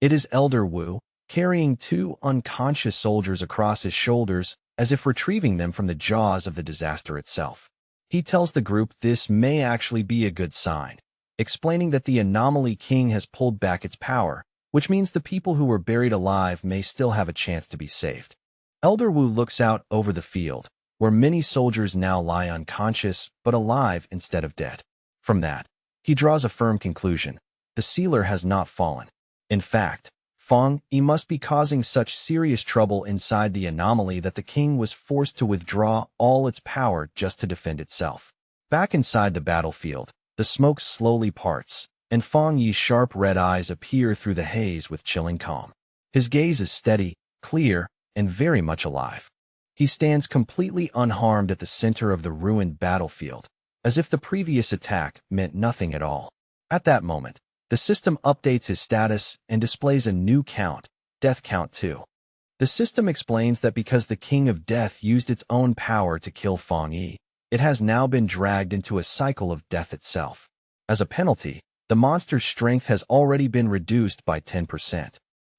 It is Elder Wu, carrying two unconscious soldiers across his shoulders as if retrieving them from the jaws of the disaster itself. He tells the group this may actually be a good sign, explaining that the Anomaly King has pulled back its power, which means the people who were buried alive may still have a chance to be saved. Elder Wu looks out over the field, where many soldiers now lie unconscious but alive instead of dead. From that, he draws a firm conclusion. The sealer has not fallen. In fact, Feng Yi must be causing such serious trouble inside the anomaly that the king was forced to withdraw all its power just to defend itself. Back inside the battlefield, the smoke slowly parts, and Feng Yi's sharp red eyes appear through the haze with chilling calm. His gaze is steady, clear, and very much alive. He stands completely unharmed at the center of the ruined battlefield, as if the previous attack meant nothing at all. At that moment, the system updates his status and displays a new count, Death Count 2. The system explains that because the King of Death used its own power to kill Feng Yi, it has now been dragged into a cycle of death itself. As a penalty, the monster's strength has already been reduced by 10%.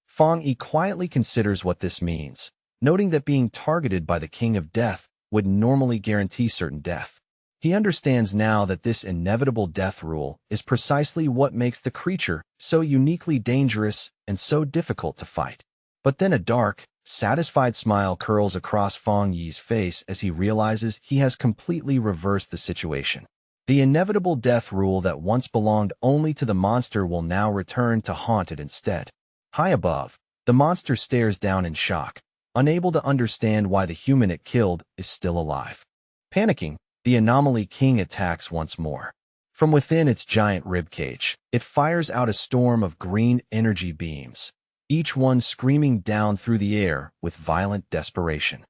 Feng Yi quietly considers what this means, noting that being targeted by the King of Death would normally guarantee certain death. He understands now that this inevitable death rule is precisely what makes the creature so uniquely dangerous and so difficult to fight. But then a dark, satisfied smile curls across Feng Yi's face as he realizes he has completely reversed the situation. The inevitable death rule that once belonged only to the monster will now return to haunt it instead. High above, the monster stares down in shock, unable to understand why the human it killed is still alive. Panicking, the Anomaly King attacks once more. From within its giant ribcage, it fires out a storm of green energy beams, each one screaming down through the air with violent desperation.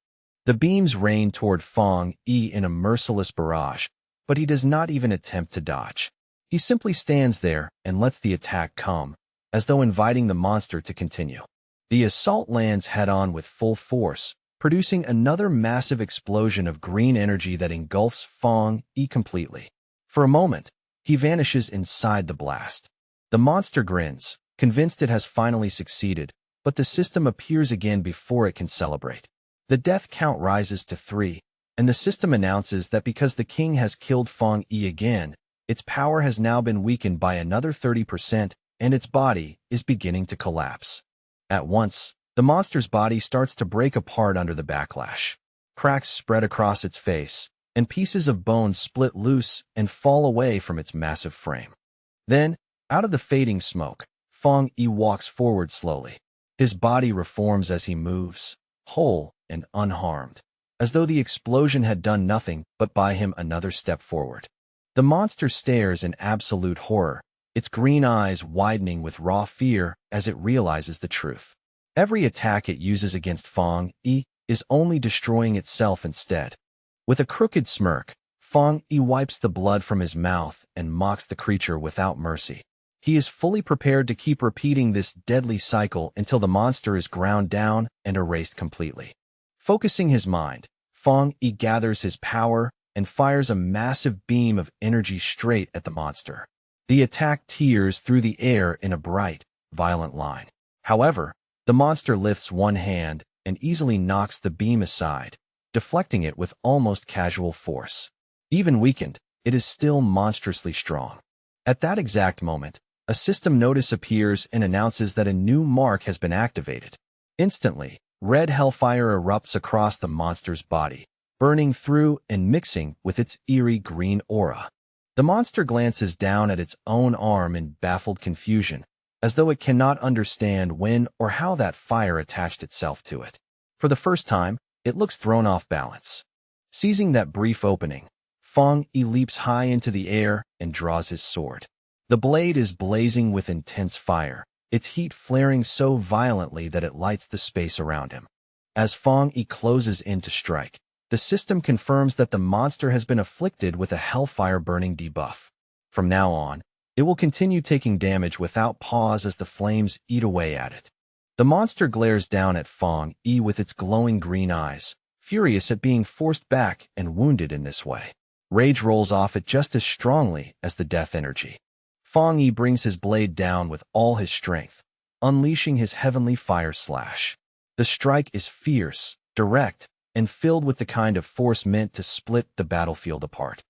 The beams rain toward Feng Yi in a merciless barrage, but he does not even attempt to dodge. He simply stands there and lets the attack come, as though inviting the monster to continue. The assault lands head-on with full force, producing another massive explosion of green energy that engulfs Feng Yi completely. For a moment, he vanishes inside the blast. The monster grins, convinced it has finally succeeded, but the system appears again before it can celebrate. The death count rises to 3, and the system announces that because the king has killed Fong Yi again, its power has now been weakened by another 30%, and its body is beginning to collapse. At once, the monster's body starts to break apart under the backlash. Cracks spread across its face, and pieces of bone split loose and fall away from its massive frame. Then, out of the fading smoke, Fong Yi walks forward slowly. His body reforms as he moves, whole and unharmed, as though the explosion had done nothing but buy him another step forward. The monster stares in absolute horror, its green eyes widening with raw fear as it realizes the truth. Every attack it uses against Fong Yi is only destroying itself instead. With a crooked smirk, Fong Yi wipes the blood from his mouth and mocks the creature without mercy. He is fully prepared to keep repeating this deadly cycle until the monster is ground down and erased completely. Focusing his mind, Fong Yi gathers his power and fires a massive beam of energy straight at the monster. The attack tears through the air in a bright, violent line. However, the monster lifts one hand and easily knocks the beam aside, deflecting it with almost casual force. Even weakened, it is still monstrously strong. At that exact moment, a system notice appears and announces that a new mark has been activated. Instantly, red hellfire erupts across the monster's body, burning through and mixing with its eerie green aura. The monster glances down at its own arm in baffled confusion, as though it cannot understand when or how that fire attached itself to it. For the first time, it looks thrown off balance. Seizing that brief opening, Fong Yi leaps high into the air and draws his sword. The blade is blazing with intense fire, its heat flaring so violently that it lights the space around him. As Fong Yi closes in to strike, the system confirms that the monster has been afflicted with a hellfire-burning debuff. From now on, it will continue taking damage without pause as the flames eat away at it. The monster glares down at Fong Yi with its glowing green eyes, furious at being forced back and wounded in this way. Rage rolls off it just as strongly as the death energy. Fong Yi brings his blade down with all his strength, unleashing his heavenly fire slash. The strike is fierce, direct, and filled with the kind of force meant to split the battlefield apart.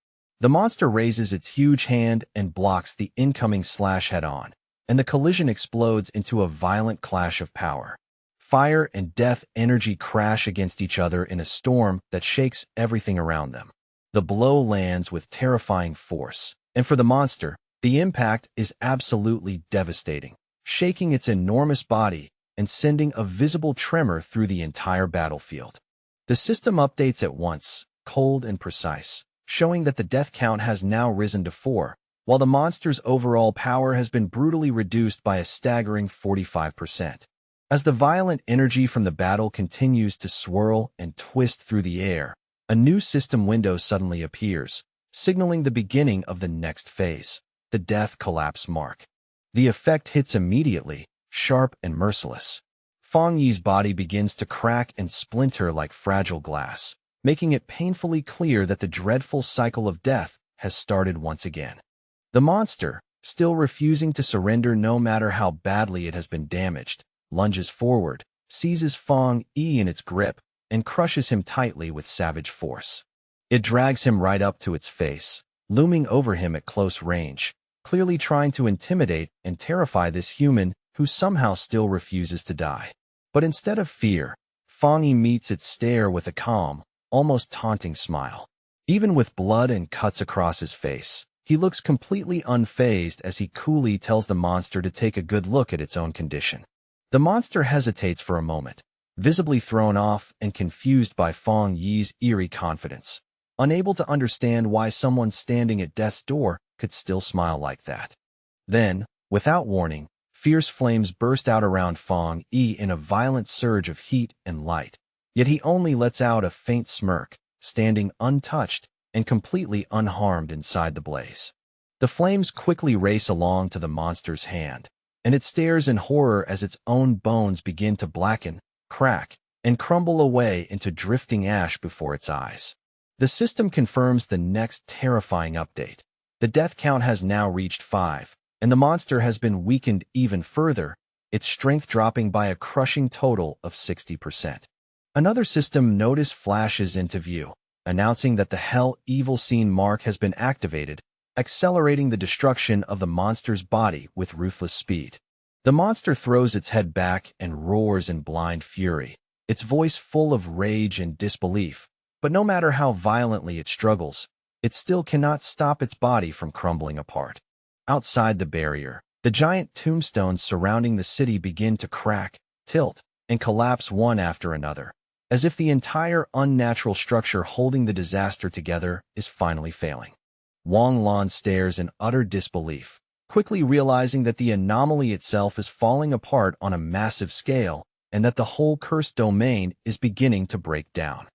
The monster raises its huge hand and blocks the incoming slash head-on, and the collision explodes into a violent clash of power. Fire and death energy crash against each other in a storm that shakes everything around them. The blow lands with terrifying force, and for the monster, the impact is absolutely devastating, shaking its enormous body and sending a visible tremor through the entire battlefield. The system updates at once, cold and precise, showing that the death count has now risen to 4, while the monster's overall power has been brutally reduced by a staggering 45%. As the violent energy from the battle continues to swirl and twist through the air, a new system window suddenly appears, signaling the beginning of the next phase, the death collapse mark. The effect hits immediately, sharp and merciless. Fong Yi's body begins to crack and splinter like fragile glass, making it painfully clear that the dreadful cycle of death has started once again. The monster, still refusing to surrender no matter how badly it has been damaged, lunges forward, seizes Fong Yi in its grip, and crushes him tightly with savage force. It drags him right up to its face, looming over him at close range, clearly trying to intimidate and terrify this human who somehow still refuses to die. But instead of fear, Fong Yi meets its stare with a calm, almost taunting smile. Even with blood and cuts across his face, he looks completely unfazed as he coolly tells the monster to take a good look at its own condition. The monster hesitates for a moment, visibly thrown off and confused by Fong Yi's eerie confidence, unable to understand why someone standing at death's door could still smile like that. Then, without warning, fierce flames burst out around Fong Yi in a violent surge of heat and light, yet he only lets out a faint smirk, standing untouched and completely unharmed inside the blaze. The flames quickly race along to the monster's hand, and it stares in horror as its own bones begin to blacken, crack, and crumble away into drifting ash before its eyes. The system confirms the next terrifying update. The death count has now reached 5, and the monster has been weakened even further, its strength dropping by a crushing total of 60%. Another system notice flashes into view, announcing that the Hell Evil Scene mark has been activated, accelerating the destruction of the monster's body with ruthless speed. The monster throws its head back and roars in blind fury, its voice full of rage and disbelief. But no matter how violently it struggles, it still cannot stop its body from crumbling apart. Outside the barrier, the giant tombstones surrounding the city begin to crack, tilt, and collapse one after another, as if the entire unnatural structure holding the disaster together is finally failing. Wang Lan stares in utter disbelief, quickly realizing that the anomaly itself is falling apart on a massive scale and that the whole cursed domain is beginning to break down.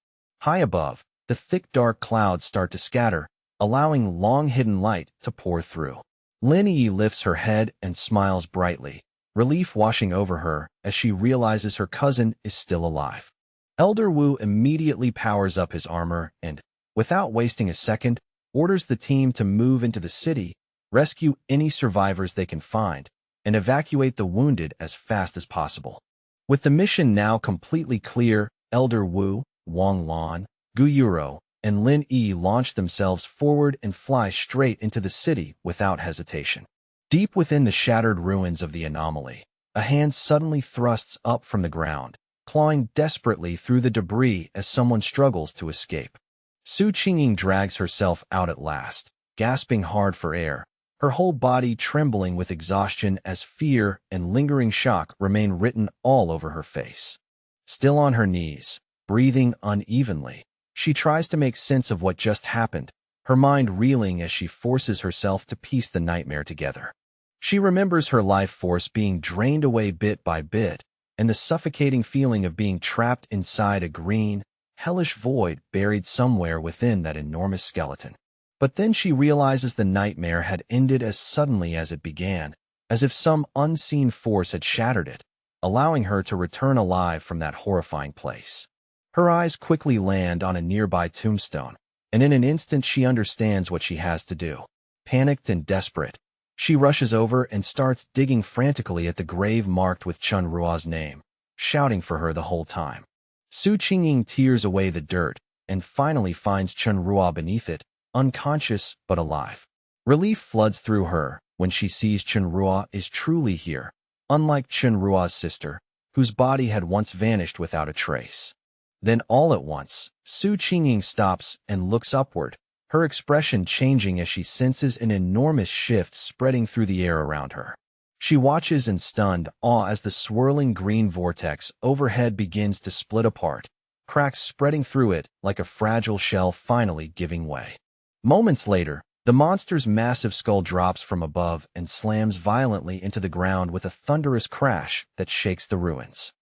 High above, the thick dark clouds start to scatter, allowing long-hidden light to pour through. Lin Yi lifts her head and smiles brightly, relief washing over her as she realizes her cousin is still alive. Elder Wu immediately powers up his armor and, without wasting a second, orders the team to move into the city, rescue any survivors they can find, and evacuate the wounded as fast as possible. With the mission now completely clear, Elder Wu, Wang Lan, Gu Yuro, and Lin Yi launch themselves forward and fly straight into the city without hesitation. Deep within the shattered ruins of the anomaly, a hand suddenly thrusts up from the ground, clawing desperately through the debris as someone struggles to escape. Su Qingying drags herself out at last, gasping hard for air, her whole body trembling with exhaustion as fear and lingering shock remain written all over her face. Still on her knees, breathing unevenly, she tries to make sense of what just happened, her mind reeling as she forces herself to piece the nightmare together. She remembers her life force being drained away bit by bit, and the suffocating feeling of being trapped inside a green, hellish void buried somewhere within that enormous skeleton. But then she realizes the nightmare had ended as suddenly as it began, as if some unseen force had shattered it, allowing her to return alive from that horrifying place. Her eyes quickly land on a nearby tombstone, and in an instant she understands what she has to do. Panicked and desperate, she rushes over and starts digging frantically at the grave marked with Chun Rua's name, shouting for her the whole time. Su Qingying tears away the dirt and finally finds Chun Rua beneath it, unconscious but alive. Relief floods through her when she sees Chun Rua is truly here, unlike Chun Rua's sister, whose body had once vanished without a trace. Then all at once, Su Qingying stops and looks upward, her expression changing as she senses an enormous shift spreading through the air around her. She watches in stunned awe as the swirling green vortex overhead begins to split apart, cracks spreading through it like a fragile shell finally giving way. Moments later, the monster's massive skull drops from above and slams violently into the ground with a thunderous crash that shakes the ruins.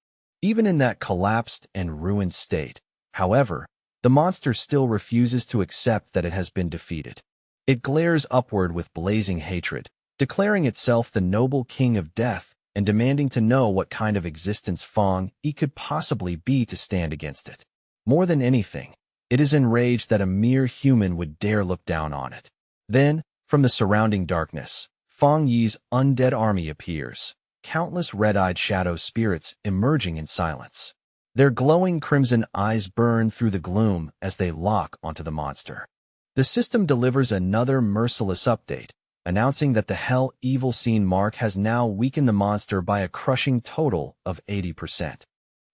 Even in that collapsed and ruined state, however, the monster still refuses to accept that it has been defeated. It glares upward with blazing hatred, declaring itself the noble king of death and demanding to know what kind of existence Fang Yi could possibly be to stand against it. More than anything, it is enraged that a mere human would dare look down on it. Then, from the surrounding darkness, Fang Yi's undead army appears, countless red-eyed shadow spirits emerging in silence. Their glowing crimson eyes burn through the gloom as they lock onto the monster. The system delivers another merciless update, announcing that the Hell Evil Scene mark has now weakened the monster by a crushing total of 80%.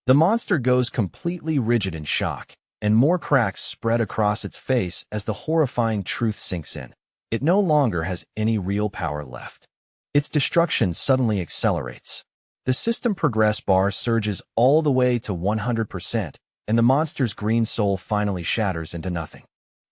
The monster goes completely rigid in shock, and more cracks spread across its face as the horrifying truth sinks in. It no longer has any real power left. Its destruction suddenly accelerates. The system progress bar surges all the way to 100%, and the monster's green soul finally shatters into nothing.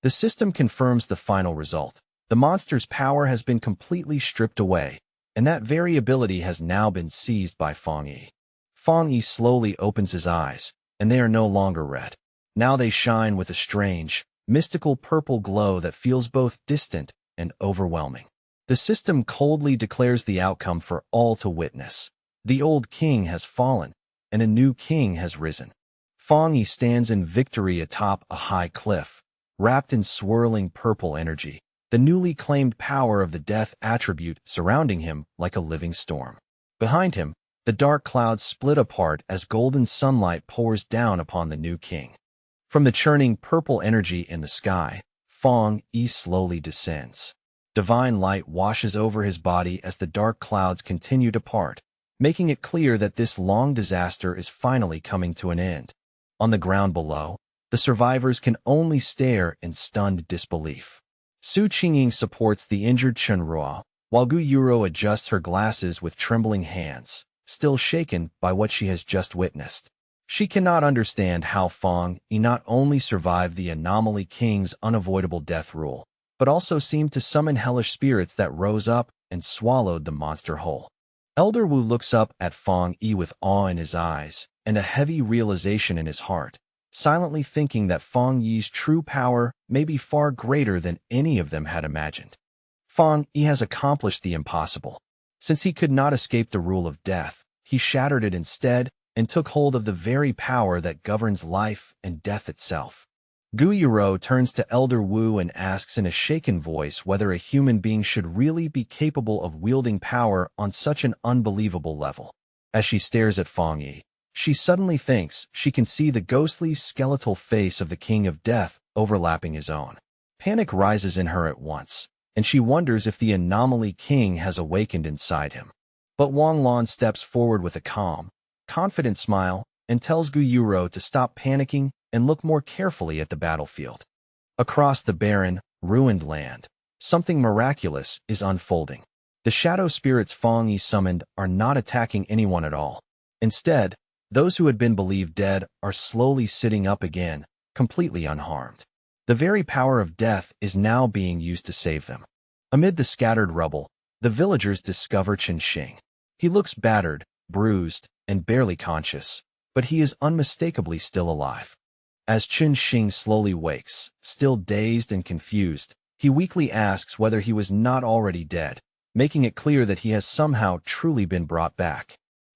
The system confirms the final result. The monster's power has been completely stripped away, and that very ability has now been seized by Fang Yi. Fang Yi slowly opens his eyes, and they are no longer red. Now they shine with a strange, mystical purple glow that feels both distant and overwhelming. The system coldly declares the outcome for all to witness. The old king has fallen, and a new king has risen. Fang Yi stands in victory atop a high cliff, wrapped in swirling purple energy, the newly claimed power of the death attribute surrounding him like a living storm. Behind him, the dark clouds split apart as golden sunlight pours down upon the new king. From the churning purple energy in the sky, Fong Yi slowly descends. Divine light washes over his body as the dark clouds continue to part, making it clear that this long disaster is finally coming to an end. On the ground below, the survivors can only stare in stunned disbelief. Su Qingying supports the injured Chunruo, while Gu Yuro adjusts her glasses with trembling hands, still shaken by what she has just witnessed. She cannot understand how Fong Yi not only survived the Anomaly King's unavoidable death rule, but also seemed to summon hellish spirits that rose up and swallowed the monster whole. Elder Wu looks up at Fong Yi with awe in his eyes and a heavy realization in his heart, silently thinking that Fong Yi's true power may be far greater than any of them had imagined. Fong Yi has accomplished the impossible. Since he could not escape the rule of death, he shattered it instead and took hold of the very power that governs life and death itself. Gu Yuro turns to Elder Wu and asks in a shaken voice whether a human being should really be capable of wielding power on such an unbelievable level. As she stares at Fong Yi, she suddenly thinks she can see the ghostly skeletal face of the King of Death overlapping his own. Panic rises in her at once, and she wonders if the Anomaly King has awakened inside him. But Wang Lan steps forward with a calm, confident smile and tells Gu Yuro to stop panicking and look more carefully at the battlefield. Across the barren, ruined land, something miraculous is unfolding. The shadow spirits Fong Yi summoned are not attacking anyone at all. Instead, those who had been believed dead are slowly sitting up again, completely unharmed. The very power of death is now being used to save them. Amid the scattered rubble, the villagers discover Chen Xing. He looks battered, bruised, and barely conscious, but he is unmistakably still alive. As Chen Xing slowly wakes, still dazed and confused, he weakly asks whether he was not already dead, making it clear that he has somehow truly been brought back.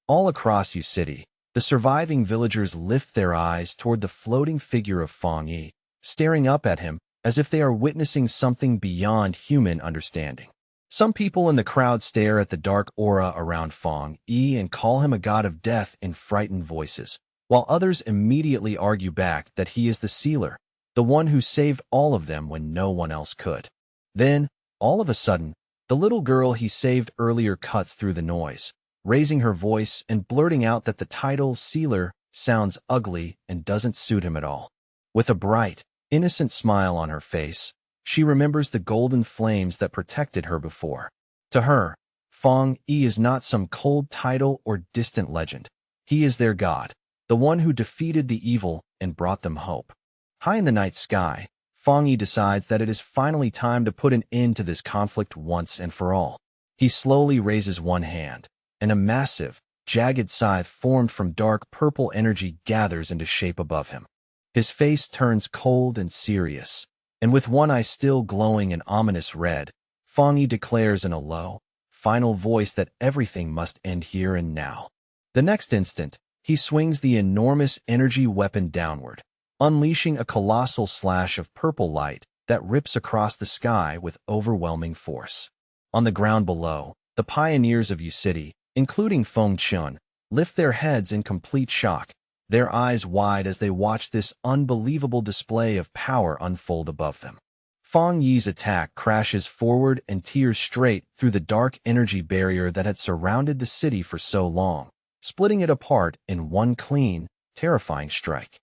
All across Yu City, the surviving villagers lift their eyes toward the floating figure of Fong Yi, staring up at him as if they are witnessing something beyond human understanding. Some people in the crowd stare at the dark aura around Fong Yi and call him a god of death in frightened voices, while others immediately argue back that he is the sealer, the one who saved all of them when no one else could. Then, all of a sudden, the little girl he saved earlier cuts through the noise, raising her voice and blurting out that the title sealer sounds ugly and doesn't suit him at all. With a bright, innocent smile on her face, she remembers the golden flames that protected her before. To her, Fong Yi is not some cold title or distant legend. He is their god, the one who defeated the evil and brought them hope. High in the night sky, Fong Yi decides that it is finally time to put an end to this conflict once and for all. He slowly raises one hand, and a massive, jagged scythe formed from dark purple energy gathers into shape above him. His face turns cold and serious, and with one eye still glowing an ominous red, Fong Yi declares in a low, final voice that everything must end here and now. The next instant, he swings the enormous energy weapon downward, unleashing a colossal slash of purple light that rips across the sky with overwhelming force. On the ground below, the pioneers of Yu City, including Feng Chun, lift their heads in complete shock, their eyes wide as they watch this unbelievable display of power unfold above them. Fong Yi's attack crashes forward and tears straight through the dark energy barrier that had surrounded the city for so long, splitting it apart in one clean, terrifying strike.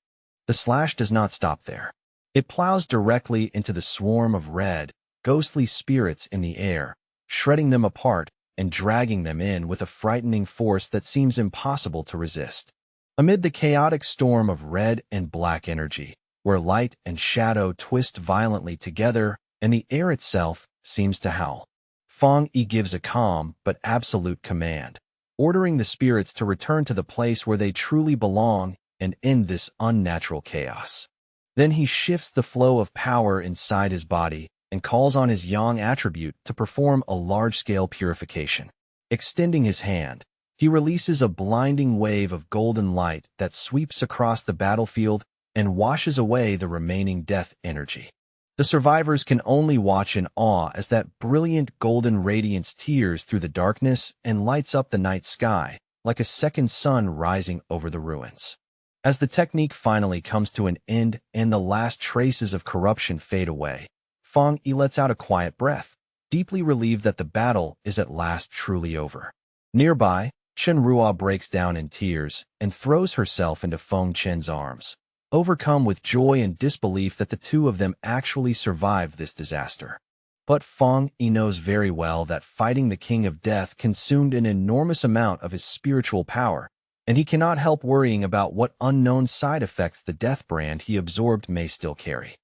The slash does not stop there. It plows directly into the swarm of red, ghostly spirits in the air, shredding them apart and dragging them in with a frightening force that seems impossible to resist. Amid the chaotic storm of red and black energy, where light and shadow twist violently together and the air itself seems to howl, Fong Yi gives a calm but absolute command, ordering the spirits to return to the place where they truly belong and end this unnatural chaos. Then he shifts the flow of power inside his body and calls on his Yang attribute to perform a large-scale purification. Extending his hand, he releases a blinding wave of golden light that sweeps across the battlefield and washes away the remaining death energy. The survivors can only watch in awe as that brilliant golden radiance tears through the darkness and lights up the night sky, like a second sun rising over the ruins. As the technique finally comes to an end and the last traces of corruption fade away, Fang Yi lets out a quiet breath, deeply relieved that the battle is at last truly over. Nearby, Chen Ruo breaks down in tears and throws herself into Feng Chen's arms, overcome with joy and disbelief that the two of them actually survived this disaster. But Fang Yi knows very well that fighting the King of Death consumed an enormous amount of his spiritual power, and he cannot help worrying about what unknown side effects the death brand he absorbed may still carry.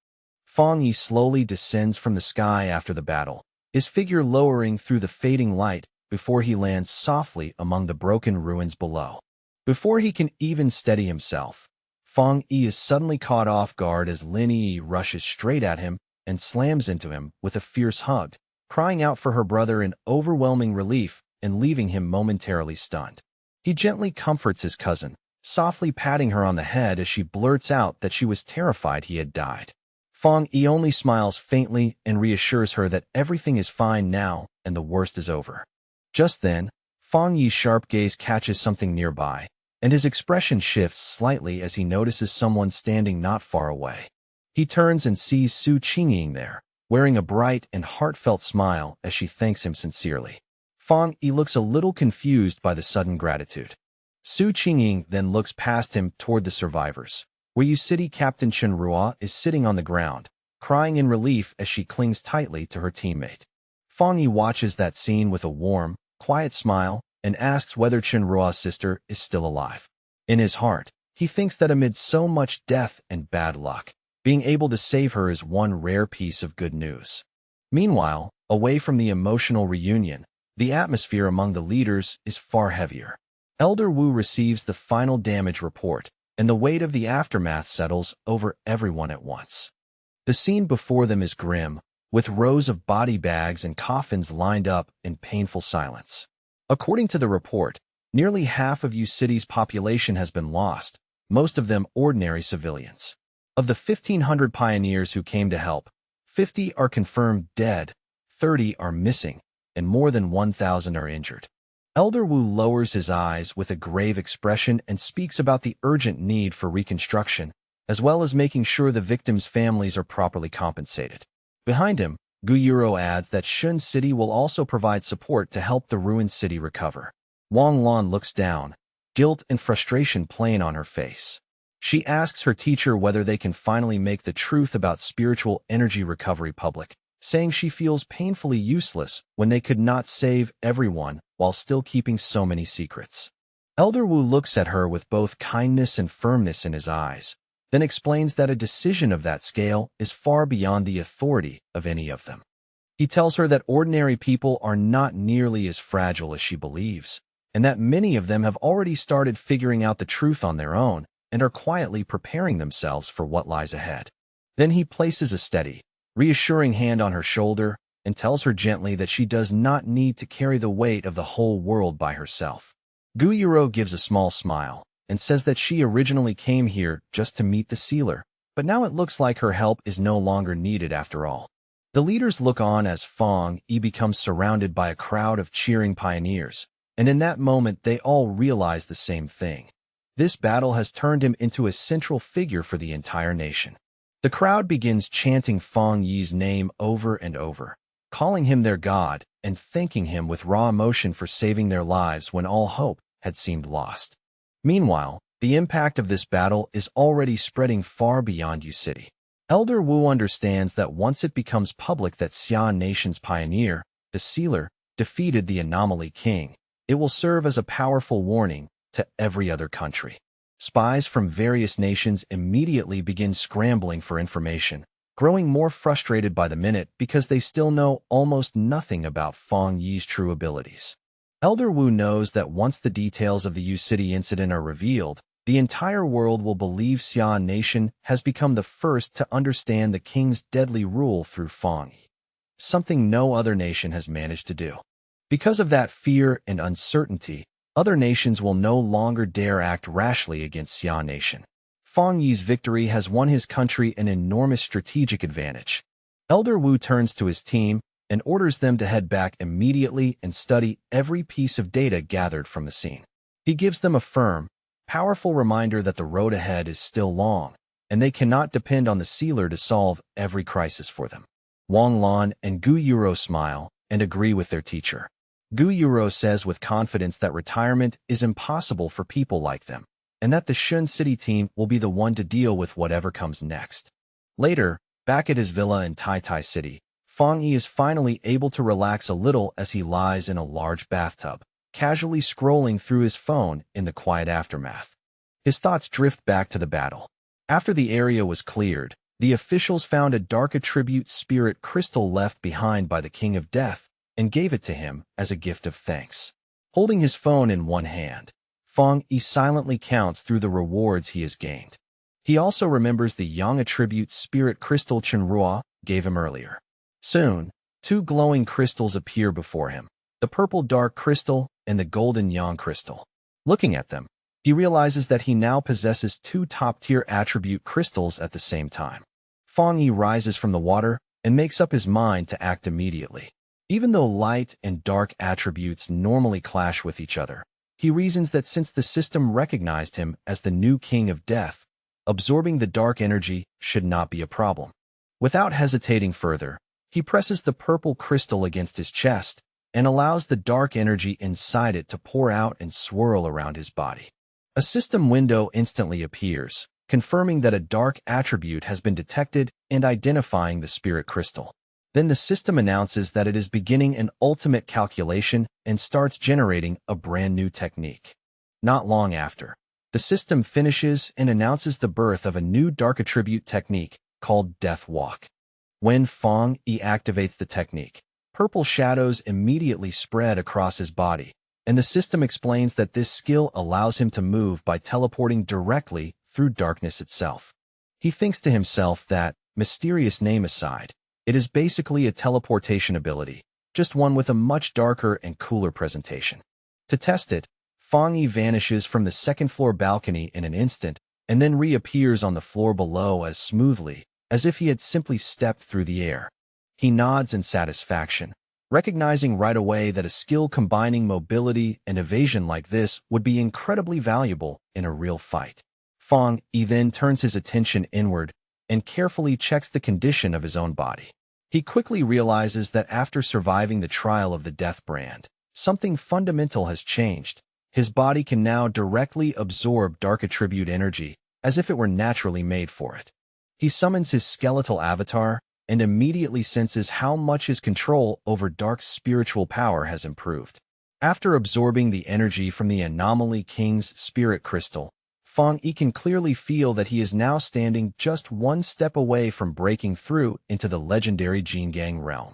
Fang Yi slowly descends from the sky after the battle, his figure lowering through the fading light before he lands softly among the broken ruins below. Before he can even steady himself, Fang Yi is suddenly caught off guard as Lin Yi rushes straight at him and slams into him with a fierce hug, crying out for her brother in overwhelming relief and leaving him momentarily stunned. He gently comforts his cousin, softly patting her on the head as she blurts out that she was terrified he had died. Fang Yi only smiles faintly and reassures her that everything is fine now and the worst is over. Just then, Fang Yi's sharp gaze catches something nearby, and his expression shifts slightly as he notices someone standing not far away. He turns and sees Su Qingying there, wearing a bright and heartfelt smile as she thanks him sincerely. Fang Yi looks a little confused by the sudden gratitude. Su Qingying then looks past him toward the survivors, where City Captain Chen Ruo is sitting on the ground, crying in relief as she clings tightly to her teammate. Fang Yi watches that scene with a warm, quiet smile and asks whether Chen Ruo's sister is still alive. In his heart, he thinks that amid so much death and bad luck, being able to save her is one rare piece of good news. Meanwhile, away from the emotional reunion, the atmosphere among the leaders is far heavier. Elder Wu receives the final damage report, and the weight of the aftermath settles over everyone at once. The scene before them is grim, with rows of body bags and coffins lined up in painful silence. According to the report, nearly half of City's population has been lost, most of them ordinary civilians. Of the 1,500 pioneers who came to help, 50 are confirmed dead, 30 are missing, and more than 1,000 are injured. Elder Wu lowers his eyes with a grave expression and speaks about the urgent need for reconstruction, as well as making sure the victims' families are properly compensated. Behind him, Gu Yuro adds that Shun City will also provide support to help the ruined city recover. Wang Lan looks down, guilt and frustration plain on her face. She asks her teacher whether they can finally make the truth about spiritual energy recovery public, saying she feels painfully useless when they could not save everyone while still keeping so many secrets. Elder Wu looks at her with both kindness and firmness in his eyes, then explains that a decision of that scale is far beyond the authority of any of them. He tells her that ordinary people are not nearly as fragile as she believes, and that many of them have already started figuring out the truth on their own and are quietly preparing themselves for what lies ahead. Then he places a steady, reassuring hand on her shoulder and tells her gently that she does not need to carry the weight of the whole world by herself. Guyuro gives a small smile and says that she originally came here just to meet the sealer, but now it looks like her help is no longer needed after all. The leaders look on as Fang Yi becomes surrounded by a crowd of cheering pioneers, and in that moment they all realize the same thing. This battle has turned him into a central figure for the entire nation. The crowd begins chanting Fang Yi's name over and over, calling him their god and thanking him with raw emotion for saving their lives when all hope had seemed lost. Meanwhile, the impact of this battle is already spreading far beyond City. Elder Wu understands that once it becomes public that Xia Nation's pioneer, the Sealer, defeated the Anomaly King, it will serve as a powerful warning to every other country. Spies from various nations immediately begin scrambling for information, growing more frustrated by the minute because they still know almost nothing about Fang Yi's true abilities. Elder Wu knows that once the details of the City incident are revealed, the entire world will believe Xia Nation has become the first to understand the king's deadly rule through Fang Yi, something no other nation has managed to do. Because of that fear and uncertainty, other nations will no longer dare act rashly against Xia Nation. Fang Yi's victory has won his country an enormous strategic advantage, Elder Wu turns to his team and orders them to head back immediately and study every piece of data gathered from the scene. He gives them a firm, powerful reminder that the road ahead is still long, and they cannot depend on the sealer to solve every crisis for them. Wang Lan and Gu Yuro smile and agree with their teacher. Gu Yuro says with confidence that retirement is impossible for people like them, and that the Shun City team will be the one to deal with whatever comes next. Later, back at his villa in Tai Tai City, Fang Yi is finally able to relax a little as he lies in a large bathtub, casually scrolling through his phone in the quiet aftermath. His thoughts drift back to the battle. After the area was cleared, the officials found a dark attribute spirit crystal left behind by the King of Death and gave it to him as a gift of thanks. Holding his phone in one hand, Fang Yi silently counts through the rewards he has gained. He also remembers the Yang attribute spirit crystal Chenrua gave him earlier. Soon, two glowing crystals appear before him, the purple dark crystal and the golden Yang crystal. Looking at them, he realizes that he now possesses two top-tier attribute crystals at the same time. Fang Yi rises from the water and makes up his mind to act immediately. Even though light and dark attributes normally clash with each other, he reasons that since the system recognized him as the new King of Death, absorbing the dark energy should not be a problem. Without hesitating further, he presses the purple crystal against his chest and allows the dark energy inside it to pour out and swirl around his body. A system window instantly appears, confirming that a dark attribute has been detected and identifying the spirit crystal. Then the system announces that it is beginning an ultimate calculation and starts generating a brand new technique. Not long after, the system finishes and announces the birth of a new dark attribute technique called Death Walk. When Fang Yi activates the technique, purple shadows immediately spread across his body, and the system explains that this skill allows him to move by teleporting directly through darkness itself. He thinks to himself that, mysterious name aside, it is basically a teleportation ability, just one with a much darker and cooler presentation. To test it, Fang Yi vanishes from the second-floor balcony in an instant and then reappears on the floor below as smoothly as if he had simply stepped through the air. He nods in satisfaction, recognizing right away that a skill combining mobility and evasion like this would be incredibly valuable in a real fight. Fang Yi then turns his attention inward and carefully checks the condition of his own body. He quickly realizes that after surviving the trial of the Death Brand, something fundamental has changed. His body can now directly absorb dark attribute energy, as if it were naturally made for it. He summons his skeletal avatar and immediately senses how much his control over dark spiritual power has improved. After absorbing the energy from the Anomaly King's spirit crystal, Fang Yi can clearly feel that he is now standing just one step away from breaking through into the legendary Jingang realm.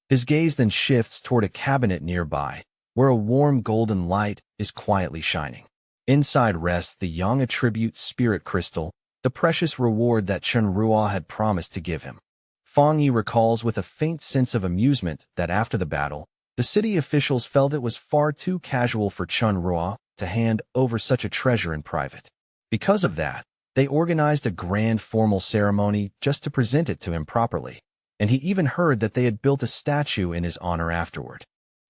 His gaze then shifts toward a cabinet nearby, where a warm golden light is quietly shining. Inside rests the Yang attribute spirit crystal, the precious reward that Chenrua had promised to give him. Fang Yi recalls with a faint sense of amusement that after the battle, the city officials felt it was far too casual for Chenrua to hand over such a treasure in private. Because of that, they organized a grand formal ceremony just to present it to him properly, and he even heard that they had built a statue in his honor afterward.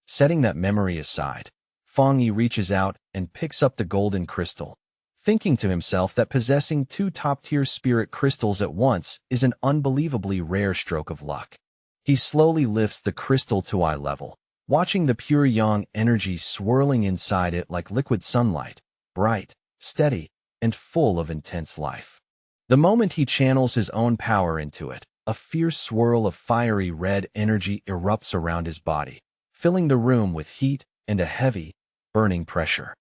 Setting that memory aside, Fang Yi reaches out and picks up the golden crystal, thinking to himself that possessing two top-tier spirit crystals at once is an unbelievably rare stroke of luck. He slowly lifts the crystal to eye level, watching the pure yang energy swirling inside it like liquid sunlight, bright, steady, and full of intense life. The moment he channels his own power into it, a fierce swirl of fiery red energy erupts around his body, filling the room with heat and a heavy, burning pressure.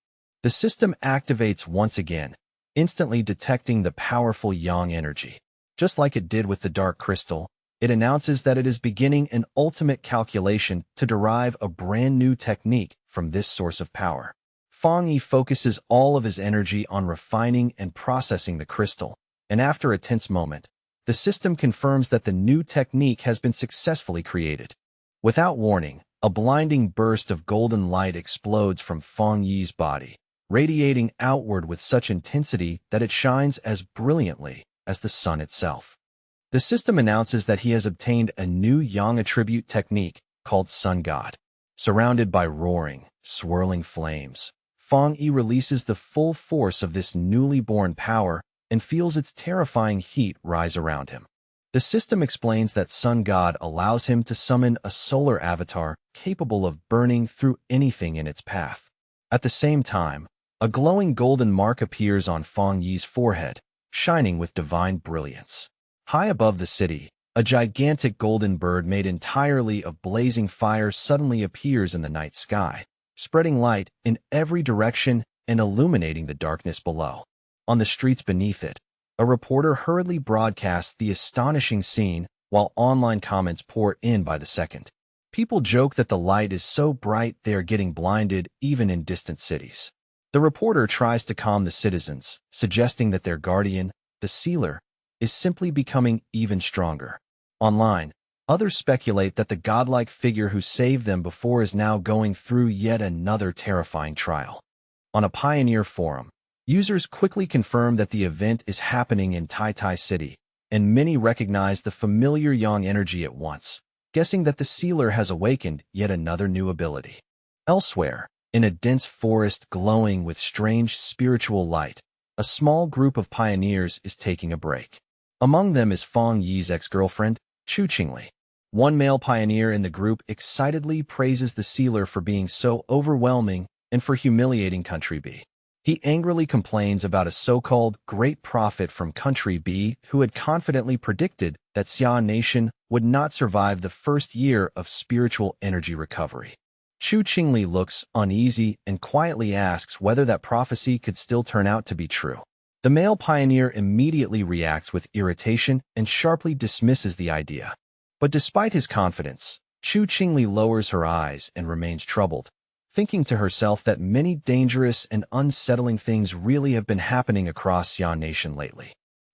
The system activates once again, instantly detecting the powerful yang energy. Just like it did with the dark crystal, it announces that it is beginning an ultimate calculation to derive a brand new technique from this source of power. Fang Yi focuses all of his energy on refining and processing the crystal, and after a tense moment, the system confirms that the new technique has been successfully created. Without warning, a blinding burst of golden light explodes from Fang Yi's body, radiating outward with such intensity that it shines as brilliantly as the sun itself. The system announces that he has obtained a new Yang attribute technique called Sun God. Surrounded by roaring, swirling flames, Fang Yi releases the full force of this newly born power and feels its terrifying heat rise around him. The system explains that Sun God allows him to summon a solar avatar capable of burning through anything in its path. At the same time, a glowing golden mark appears on Fang Yi's forehead, shining with divine brilliance. High above the city, a gigantic golden bird made entirely of blazing fire suddenly appears in the night sky, spreading light in every direction and illuminating the darkness below. On the streets beneath it, a reporter hurriedly broadcasts the astonishing scene while online comments pour in by the second. People joke that the light is so bright they are getting blinded even in distant cities. The reporter tries to calm the citizens, suggesting that their guardian, the sealer, is simply becoming even stronger. Online, others speculate that the godlike figure who saved them before is now going through yet another terrifying trial. On a Pioneer forum, users quickly confirm that the event is happening in Tai City, and many recognize the familiar Yang energy at once, guessing that the sealer has awakened yet another new ability. Elsewhere, in a dense forest glowing with strange spiritual light, a small group of pioneers is taking a break. Among them is Fang Yi's ex-girlfriend, Chu Qingli. One male pioneer in the group excitedly praises the sealer for being so overwhelming and for humiliating Country B. He angrily complains about a so-called great prophet from Country B who had confidently predicted that Xia Nation would not survive the first year of spiritual energy recovery. Chu Qingli looks uneasy and quietly asks whether that prophecy could still turn out to be true. The male pioneer immediately reacts with irritation and sharply dismisses the idea. But despite his confidence, Chu Qingli lowers her eyes and remains troubled, thinking to herself that many dangerous and unsettling things really have been happening across Xia Nation lately.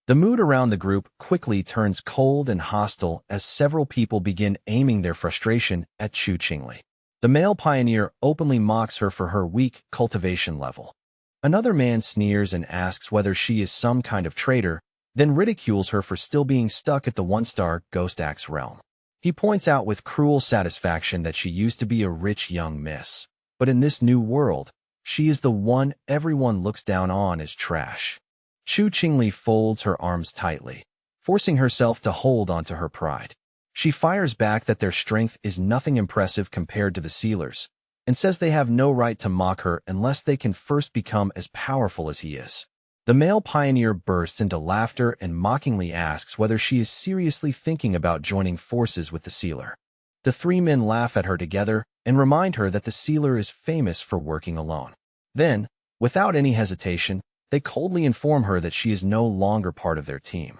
The mood around the group quickly turns cold and hostile as several people begin aiming their frustration at Chu Qingli. The male pioneer openly mocks her for her weak cultivation level. Another man sneers and asks whether she is some kind of traitor, then ridicules her for still being stuck at the one-star Ghost Axe realm. He points out with cruel satisfaction that she used to be a rich young miss, but in this new world, she is the one everyone looks down on as trash. Chu Qingli folds her arms tightly, forcing herself to hold onto her pride. She fires back that their strength is nothing impressive compared to the sealers, and says they have no right to mock her unless they can first become as powerful as he is. The male pioneer bursts into laughter and mockingly asks whether she is seriously thinking about joining forces with the sealer. The three men laugh at her together and remind her that the sealer is famous for working alone. Then, without any hesitation, they coldly inform her that she is no longer part of their team.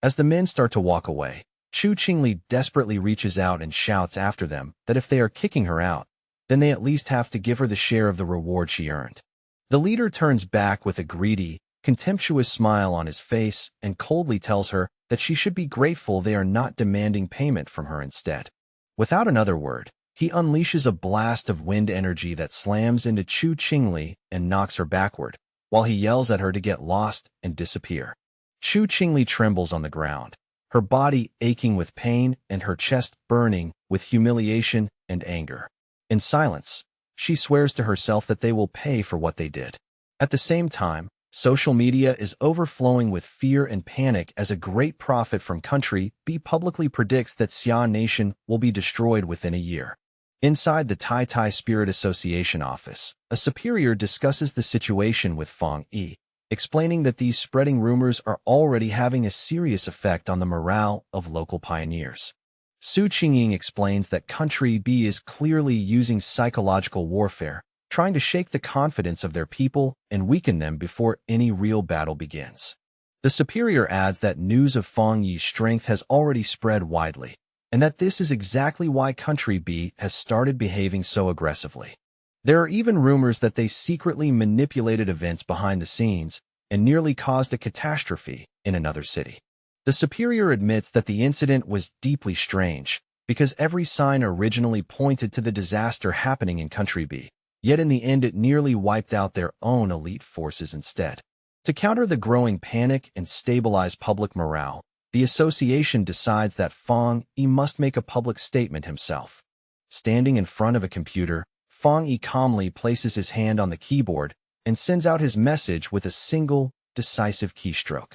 As the men start to walk away, Chu Qingli desperately reaches out and shouts after them that if they are kicking her out, then they at least have to give her the share of the reward she earned. The leader turns back with a greedy, contemptuous smile on his face and coldly tells her that she should be grateful they are not demanding payment from her instead. Without another word, he unleashes a blast of wind energy that slams into Chu Qingli and knocks her backward, while he yells at her to get lost and disappear. Chu Qingli trembles on the ground, her body aching with pain and her chest burning with humiliation and anger. In silence, she swears to herself that they will pay for what they did. At the same time, social media is overflowing with fear and panic as a great prophet from Country B publicly predicts that Xia Nation will be destroyed within a year. Inside the Tai Spirit Association office, a superior discusses the situation with Fang Yi, explaining that these spreading rumors are already having a serious effect on the morale of local pioneers. Su Qingying explains that Country B is clearly using psychological warfare, trying to shake the confidence of their people and weaken them before any real battle begins. The superior adds that news of Fang Yi's strength has already spread widely, and that this is exactly why Country B has started behaving so aggressively. There are even rumors that they secretly manipulated events behind the scenes and nearly caused a catastrophe in another city. The superior admits that the incident was deeply strange, because every sign originally pointed to the disaster happening in Country B, yet in the end it nearly wiped out their own elite forces instead. To counter the growing panic and stabilize public morale, the association decides that Fong Yi must make a public statement himself. Standing in front of a computer, Fong Yi calmly places his hand on the keyboard and sends out his message with a single, decisive keystroke.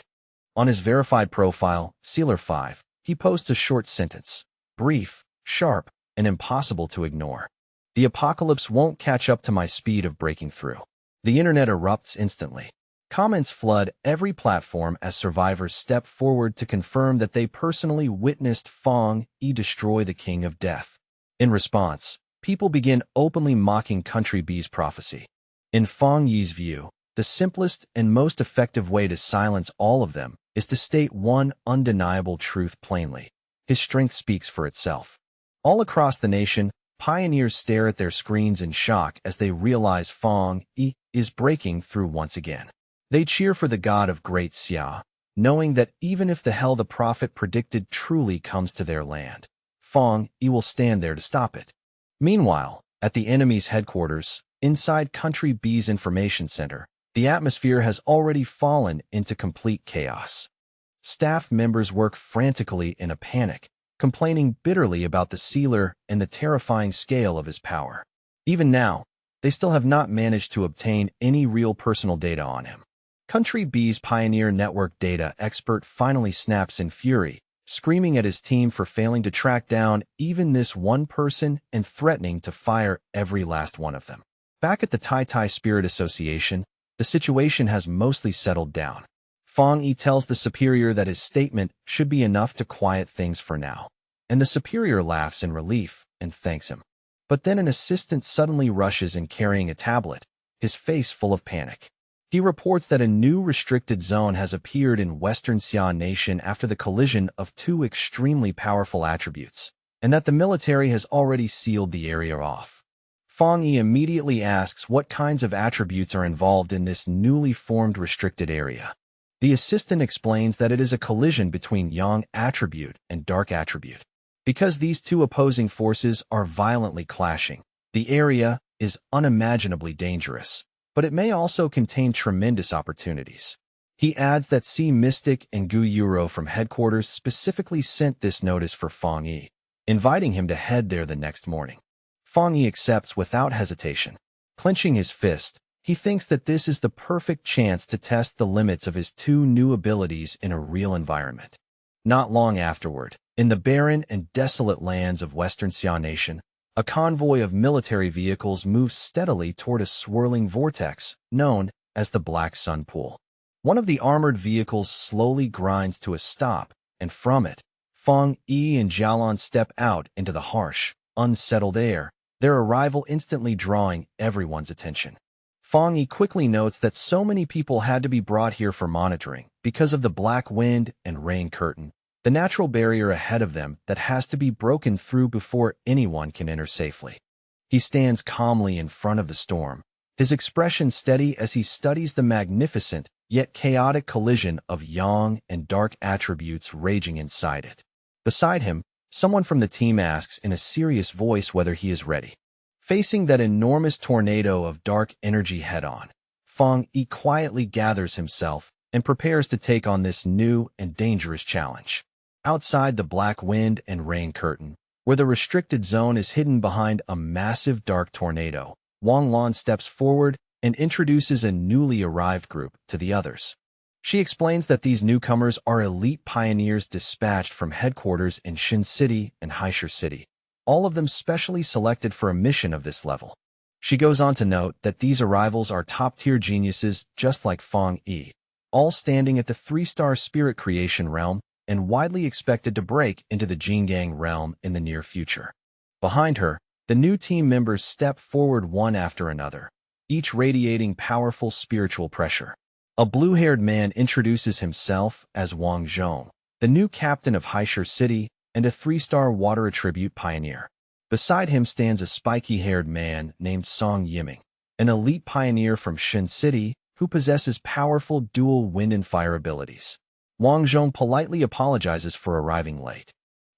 On his verified profile, Sealer5, he posts a short sentence, brief, sharp, and impossible to ignore. The apocalypse won't catch up to my speed of breaking through. The internet erupts instantly. Comments flood every platform as survivors step forward to confirm that they personally witnessed Fong Yi destroy the King of Death. In response, people begin openly mocking Country B's prophecy. In Fong Yi's view, the simplest and most effective way to silence all of them is to state one undeniable truth plainly. His strength speaks for itself. All across the nation, pioneers stare at their screens in shock as they realize Fong Yi is breaking through once again. They cheer for the god of Great Xia, knowing that even if the hell the prophet predicted truly comes to their land, Fong Yi will stand there to stop it. Meanwhile, at the enemy's headquarters, inside Country B's information center, the atmosphere has already fallen into complete chaos. Staff members work frantically in a panic, complaining bitterly about the sealer and the terrifying scale of his power. Even now, they still have not managed to obtain any real personal data on him. Country B's Pioneer Network data expert finally snaps in fury, screaming at his team for failing to track down even this one person and threatening to fire every last one of them. Back at the Tai Tai Spirit Association, the situation has mostly settled down. Fong Yi tells the superior that his statement should be enough to quiet things for now, and the superior laughs in relief and thanks him. But then an assistant suddenly rushes in carrying a tablet, his face full of panic. He reports that a new restricted zone has appeared in Western Xia Nation after the collision of two extremely powerful attributes, and that the military has already sealed the area off. Fong Yi immediately asks what kinds of attributes are involved in this newly formed restricted area. The assistant explains that it is a collision between Yang attribute and Dark attribute. Because these two opposing forces are violently clashing, the area is unimaginably dangerous, but it may also contain tremendous opportunities. He adds that Sea Mystic and Gu Yuro from headquarters specifically sent this notice for Fong Yi, inviting him to head there the next morning. Fong Yi accepts without hesitation. Clenching his fist, he thinks that this is the perfect chance to test the limits of his two new abilities in a real environment. Not long afterward, in the barren and desolate lands of Western Xia Nation, a convoy of military vehicles moves steadily toward a swirling vortex known as the Black Sun Pool. One of the armored vehicles slowly grinds to a stop, and from it, Fong Yi and Jialan step out into the harsh, unsettled air, their arrival instantly drawing everyone's attention. Fong Yi quickly notes that so many people had to be brought here for monitoring because of the black wind and rain curtain, the natural barrier ahead of them that has to be broken through before anyone can enter safely. He stands calmly in front of the storm, his expression steady as he studies the magnificent yet chaotic collision of Yang and Dark attributes raging inside it. Beside him, someone from the team asks in a serious voice whether he is ready. Facing that enormous tornado of dark energy head-on, Fong Yi quietly gathers himself and prepares to take on this new and dangerous challenge. Outside the black wind and rain curtain, where the restricted zone is hidden behind a massive dark tornado, Wang Lan steps forward and introduces a newly arrived group to the others. She explains that these newcomers are elite pioneers dispatched from headquarters in Shin City and Haisher City, all of them specially selected for a mission of this level. She goes on to note that these arrivals are top-tier geniuses just like Fong Yi, all standing at the 3-star spirit creation realm and widely expected to break into the Jingang realm in the near future. Behind her, the new team members step forward one after another, each radiating powerful spiritual pressure. A blue-haired man introduces himself as Wang Zhong, the new captain of Haisher City and a 3-star water attribute pioneer. Beside him stands a spiky-haired man named Song Yiming, an elite pioneer from Shin City who possesses powerful dual wind and fire abilities. Wang Zhong politely apologizes for arriving late.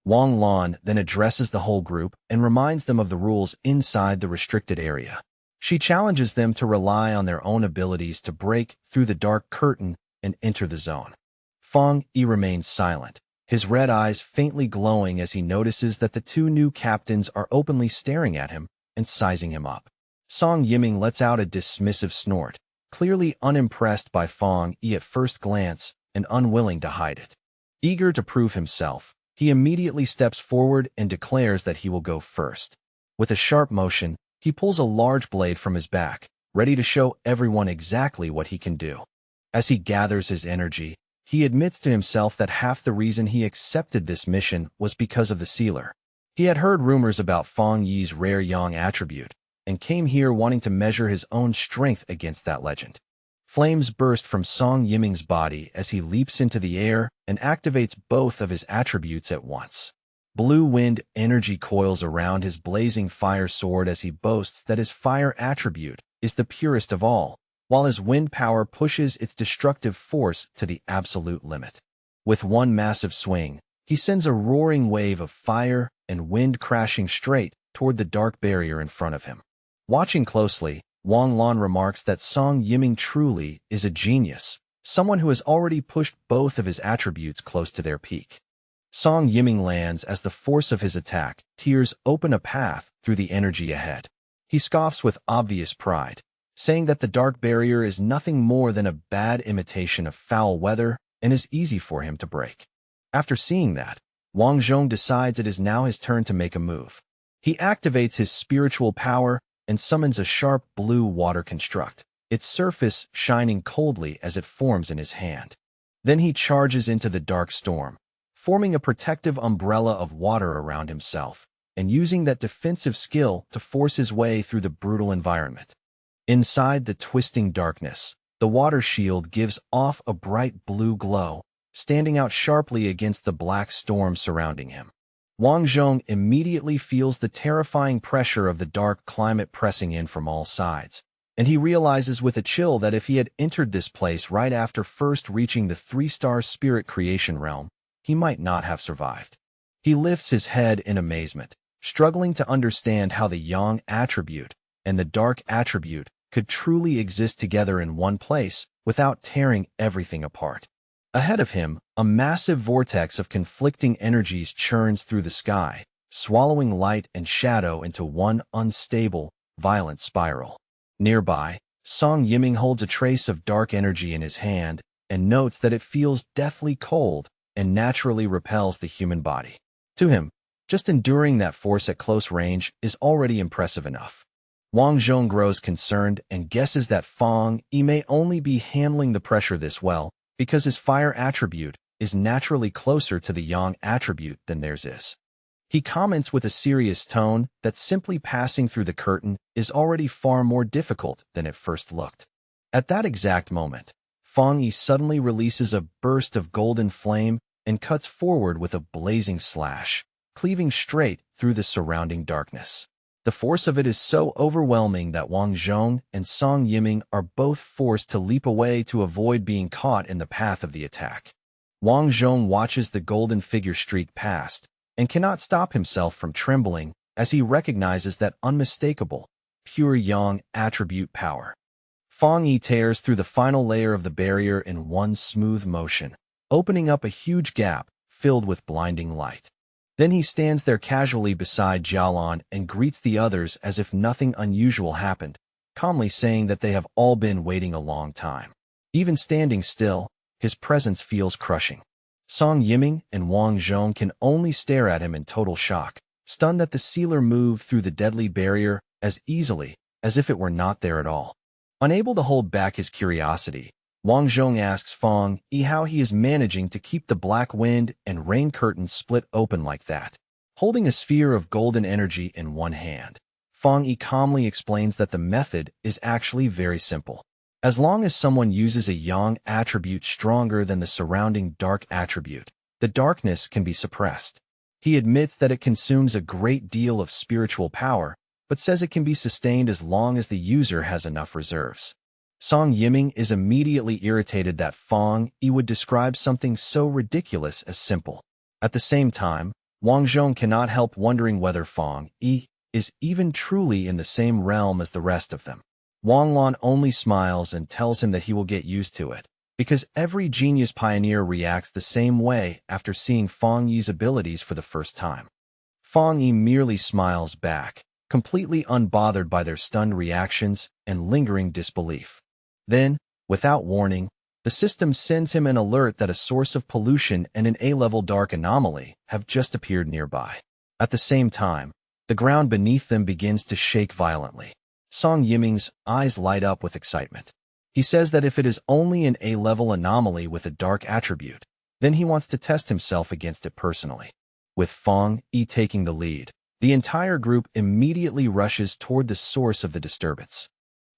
Wang Lan then addresses the whole group and reminds them of the rules inside the restricted area. She challenges them to rely on their own abilities to break through the dark curtain and enter the zone. Fong Yi remains silent, his red eyes faintly glowing as he notices that the two new captains are openly staring at him and sizing him up. Song Yiming lets out a dismissive snort, clearly unimpressed by Fong Yi at first glance and unwilling to hide it. Eager to prove himself, he immediately steps forward and declares that he will go first. With a sharp motion, he pulls a large blade from his back, ready to show everyone exactly what he can do. As he gathers his energy, he admits to himself that half the reason he accepted this mission was because of the sealer. He had heard rumors about Fong Yi's rare yang attribute, and came here wanting to measure his own strength against that legend. Flames burst from Song Yiming's body as he leaps into the air and activates both of his attributes at once. Blue wind energy coils around his blazing fire sword as he boasts that his fire attribute is the purest of all, while his wind power pushes its destructive force to the absolute limit. With one massive swing, he sends a roaring wave of fire and wind crashing straight toward the dark barrier in front of him. Watching closely, Wang Lan remarks that Song Yiming truly is a genius, someone who has already pushed both of his attributes close to their peak. Song Yiming lands as the force of his attack tears open a path through the energy ahead. He scoffs with obvious pride, saying that the dark barrier is nothing more than a bad imitation of foul weather and is easy for him to break. After seeing that, Wang Zhong decides it is now his turn to make a move. He activates his spiritual power and summons a sharp blue water construct, its surface shining coldly as it forms in his hand. Then he charges into the dark storm, forming a protective umbrella of water around himself, and using that defensive skill to force his way through the brutal environment. Inside the twisting darkness, the water shield gives off a bright blue glow, standing out sharply against the black storm surrounding him. Wang Zhong immediately feels the terrifying pressure of the dark climate pressing in from all sides, and he realizes with a chill that if he had entered this place right after first reaching the 3-star spirit creation realm, he might not have survived. He lifts his head in amazement, struggling to understand how the yang attribute and the dark attribute could truly exist together in one place without tearing everything apart. Ahead of him, a massive vortex of conflicting energies churns through the sky, swallowing light and shadow into one unstable, violent spiral. Nearby, Song Yiming holds a trace of dark energy in his hand and notes that it feels deathly cold and naturally repels the human body. To him, just enduring that force at close range is already impressive enough. Wang Zhong grows concerned and guesses that Fong Yi may only be handling the pressure this well because his fire attribute is naturally closer to the yang attribute than theirs is. He comments with a serious tone that simply passing through the curtain is already far more difficult than it first looked. At that exact moment, Fong Yi suddenly releases a burst of golden flame and cuts forward with a blazing slash, cleaving straight through the surrounding darkness. The force of it is so overwhelming that Wang Zhong and Song Yiming are both forced to leap away to avoid being caught in the path of the attack. Wang Zhong watches the golden figure streak past and cannot stop himself from trembling as he recognizes that unmistakable, pure yang attribute power. Fong Yi tears through the final layer of the barrier in one smooth motion, opening up a huge gap filled with blinding light. Then he stands there casually beside Jialan and greets the others as if nothing unusual happened, calmly saying that they have all been waiting a long time. Even standing still, his presence feels crushing. Song Yiming and Wang Zhong can only stare at him in total shock, stunned that the sealer moved through the deadly barrier as easily as if it were not there at all. Unable to hold back his curiosity, Wang Zhong asks Fong Yi how he is managing to keep the black wind and rain curtains split open like that. Holding a sphere of golden energy in one hand, Fong Yi calmly explains that the method is actually very simple. As long as someone uses a yang attribute stronger than the surrounding dark attribute, the darkness can be suppressed. He admits that it consumes a great deal of spiritual power, but says it can be sustained as long as the user has enough reserves. Song Yiming is immediately irritated that Fong Yi would describe something so ridiculous as simple. At the same time, Wang Zhong cannot help wondering whether Fong Yi is even truly in the same realm as the rest of them. Wang Lan only smiles and tells him that he will get used to it, because every genius pioneer reacts the same way after seeing Fang Yi's abilities for the first time. Fang Yi merely smiles back, completely unbothered by their stunned reactions and lingering disbelief. Then, without warning, the system sends him an alert that a source of pollution and an A-level dark anomaly have just appeared nearby. At the same time, the ground beneath them begins to shake violently. Song Yiming's eyes light up with excitement. He says that if it is only an A-level anomaly with a dark attribute, then he wants to test himself against it personally. With Fang Yi taking the lead, the entire group immediately rushes toward the source of the disturbance.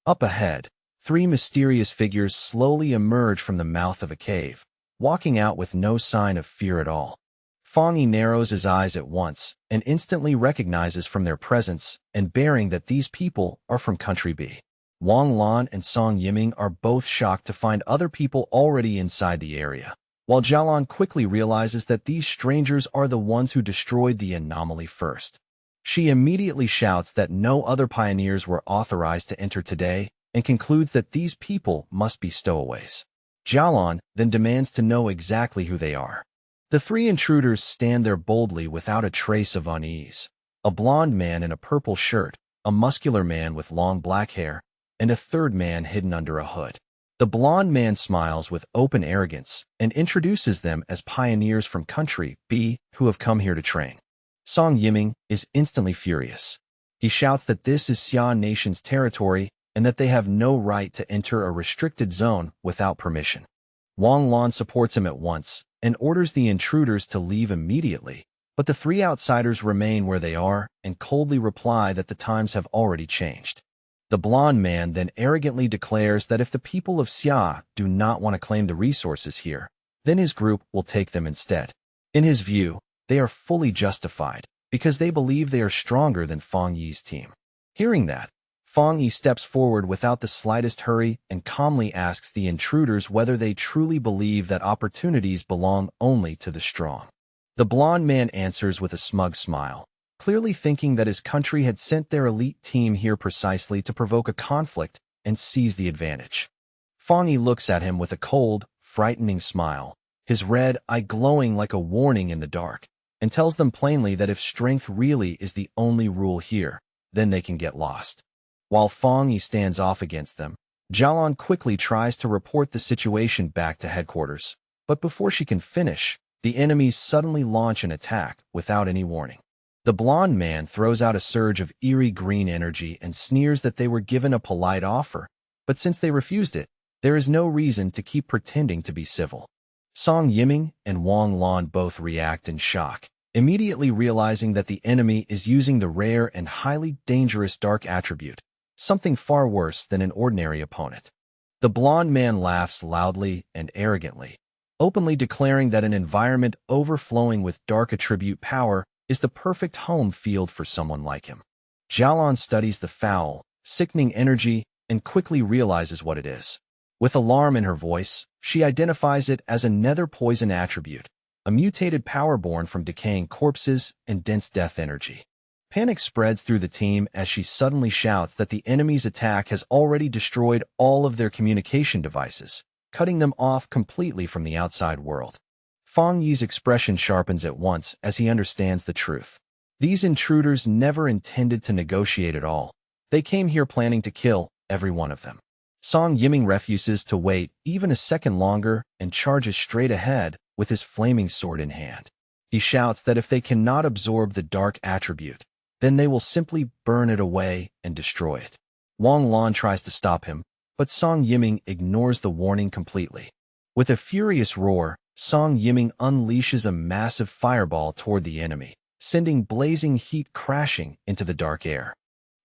Up ahead, three mysterious figures slowly emerge from the mouth of a cave, walking out with no sign of fear at all. Fang Yi narrows his eyes at once and instantly recognizes from their presence and bearing that these people are from Country B. Wang Lan and Song Yiming are both shocked to find other people already inside the area, while Jialan quickly realizes that these strangers are the ones who destroyed the anomaly first. She immediately shouts that no other pioneers were authorized to enter today and concludes that these people must be stowaways. Jialan then demands to know exactly who they are. The three intruders stand there boldly without a trace of unease. A blond man in a purple shirt, a muscular man with long black hair, and a third man hidden under a hood. The blond man smiles with open arrogance and introduces them as pioneers from Country B who have come here to train. Song Yiming is instantly furious. He shouts that this is Xia Nation's territory and that they have no right to enter a restricted zone without permission. Wang Lan supports him at once and orders the intruders to leave immediately, but the three outsiders remain where they are and coldly reply that the times have already changed. The blond man then arrogantly declares that if the people of Xia do not want to claim the resources here, then his group will take them instead. In his view, they are fully justified because they believe they are stronger than Fang Yi's team. Hearing that, Fang Yi steps forward without the slightest hurry and calmly asks the intruders whether they truly believe that opportunities belong only to the strong. The blond man answers with a smug smile, clearly thinking that his country had sent their elite team here precisely to provoke a conflict and seize the advantage. Fang Yi looks at him with a cold, frightening smile, his red eye glowing like a warning in the dark, and tells them plainly that if strength really is the only rule here, then they can get lost. While Fang Yi stands off against them, Jialan quickly tries to report the situation back to headquarters, but before she can finish, the enemies suddenly launch an attack without any warning. The blond man throws out a surge of eerie green energy and sneers that they were given a polite offer, but since they refused it, there is no reason to keep pretending to be civil. Song Yiming and Wang Lan both react in shock, immediately realizing that the enemy is using the rare and highly dangerous dark attribute, something far worse than an ordinary opponent. The blond man laughs loudly and arrogantly, openly declaring that an environment overflowing with dark attribute power is the perfect home field for someone like him. Jialan studies the foul, sickening energy and quickly realizes what it is. With alarm in her voice, she identifies it as a nether poison attribute, a mutated power born from decaying corpses and dense death energy. Panic spreads through the team as she suddenly shouts that the enemy's attack has already destroyed all of their communication devices, cutting them off completely from the outside world. Fang Yi's expression sharpens at once as he understands the truth. These intruders never intended to negotiate at all. They came here planning to kill every one of them. Song Yiming refuses to wait even a second longer and charges straight ahead with his flaming sword in hand. He shouts that if they cannot absorb the dark attribute, then they will simply burn it away and destroy it. Wang Lan tries to stop him, but Song Yiming ignores the warning completely. With a furious roar, Song Yiming unleashes a massive fireball toward the enemy, sending blazing heat crashing into the dark air.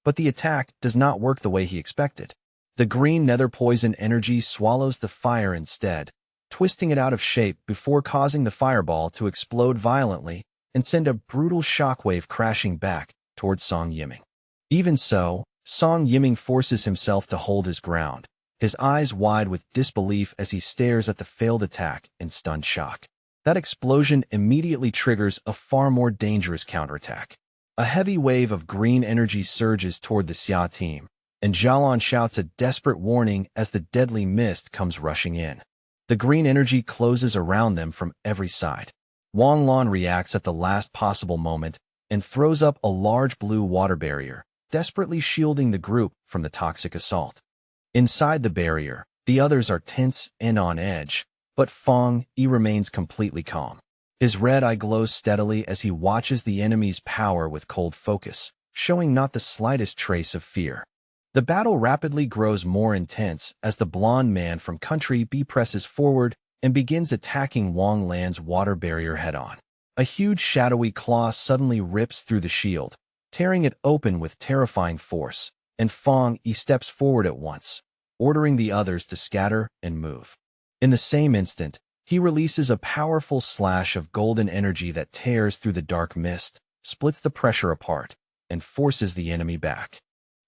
But the attack does not work the way he expected. The green nether poison energy swallows the fire instead, twisting it out of shape before causing the fireball to explode violently and send a brutal shockwave crashing back towards Song Yiming. Even so, Song Yiming forces himself to hold his ground, his eyes wide with disbelief as he stares at the failed attack in stunned shock. That explosion immediately triggers a far more dangerous counterattack. A heavy wave of green energy surges toward the Xia team, and Jialan shouts a desperate warning as the deadly mist comes rushing in. The green energy closes around them from every side. Wang Lan reacts at the last possible moment and throws up a large blue water barrier, desperately shielding the group from the toxic assault. Inside the barrier, the others are tense and on edge, but Fang Yi remains completely calm. His red eye glows steadily as he watches the enemy's power with cold focus, showing not the slightest trace of fear. The battle rapidly grows more intense as the blonde man from Country B presses forward and begins attacking Wang Lan's water barrier head-on. A huge shadowy claw suddenly rips through the shield, tearing it open with terrifying force, and Fang Yi steps forward at once, ordering the others to scatter and move. In the same instant, he releases a powerful slash of golden energy that tears through the dark mist, splits the pressure apart, and forces the enemy back.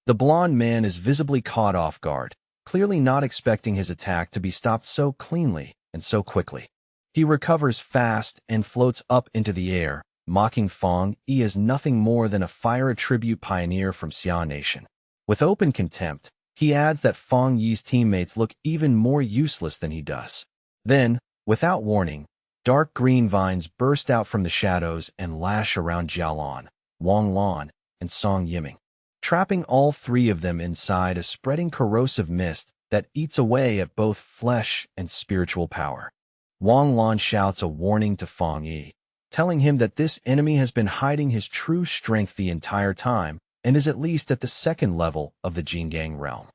The blonde man is visibly caught off guard, clearly not expecting his attack to be stopped so cleanly and so quickly. He recovers fast and floats up into the air, mocking Fang Yi as nothing more than a fire attribute pioneer from Xia Nation. With open contempt, he adds that Fang Yi's teammates look even more useless than he does. Then, without warning, dark green vines burst out from the shadows and lash around Jialan, Wang Lan, and Song Yiming, trapping all three of them inside a spreading corrosive mist that eats away at both flesh and spiritual power. Wang Lan shouts a warning to Fang Yi, telling him that this enemy has been hiding his true strength the entire time and is at least at the second level of the Jingang realm.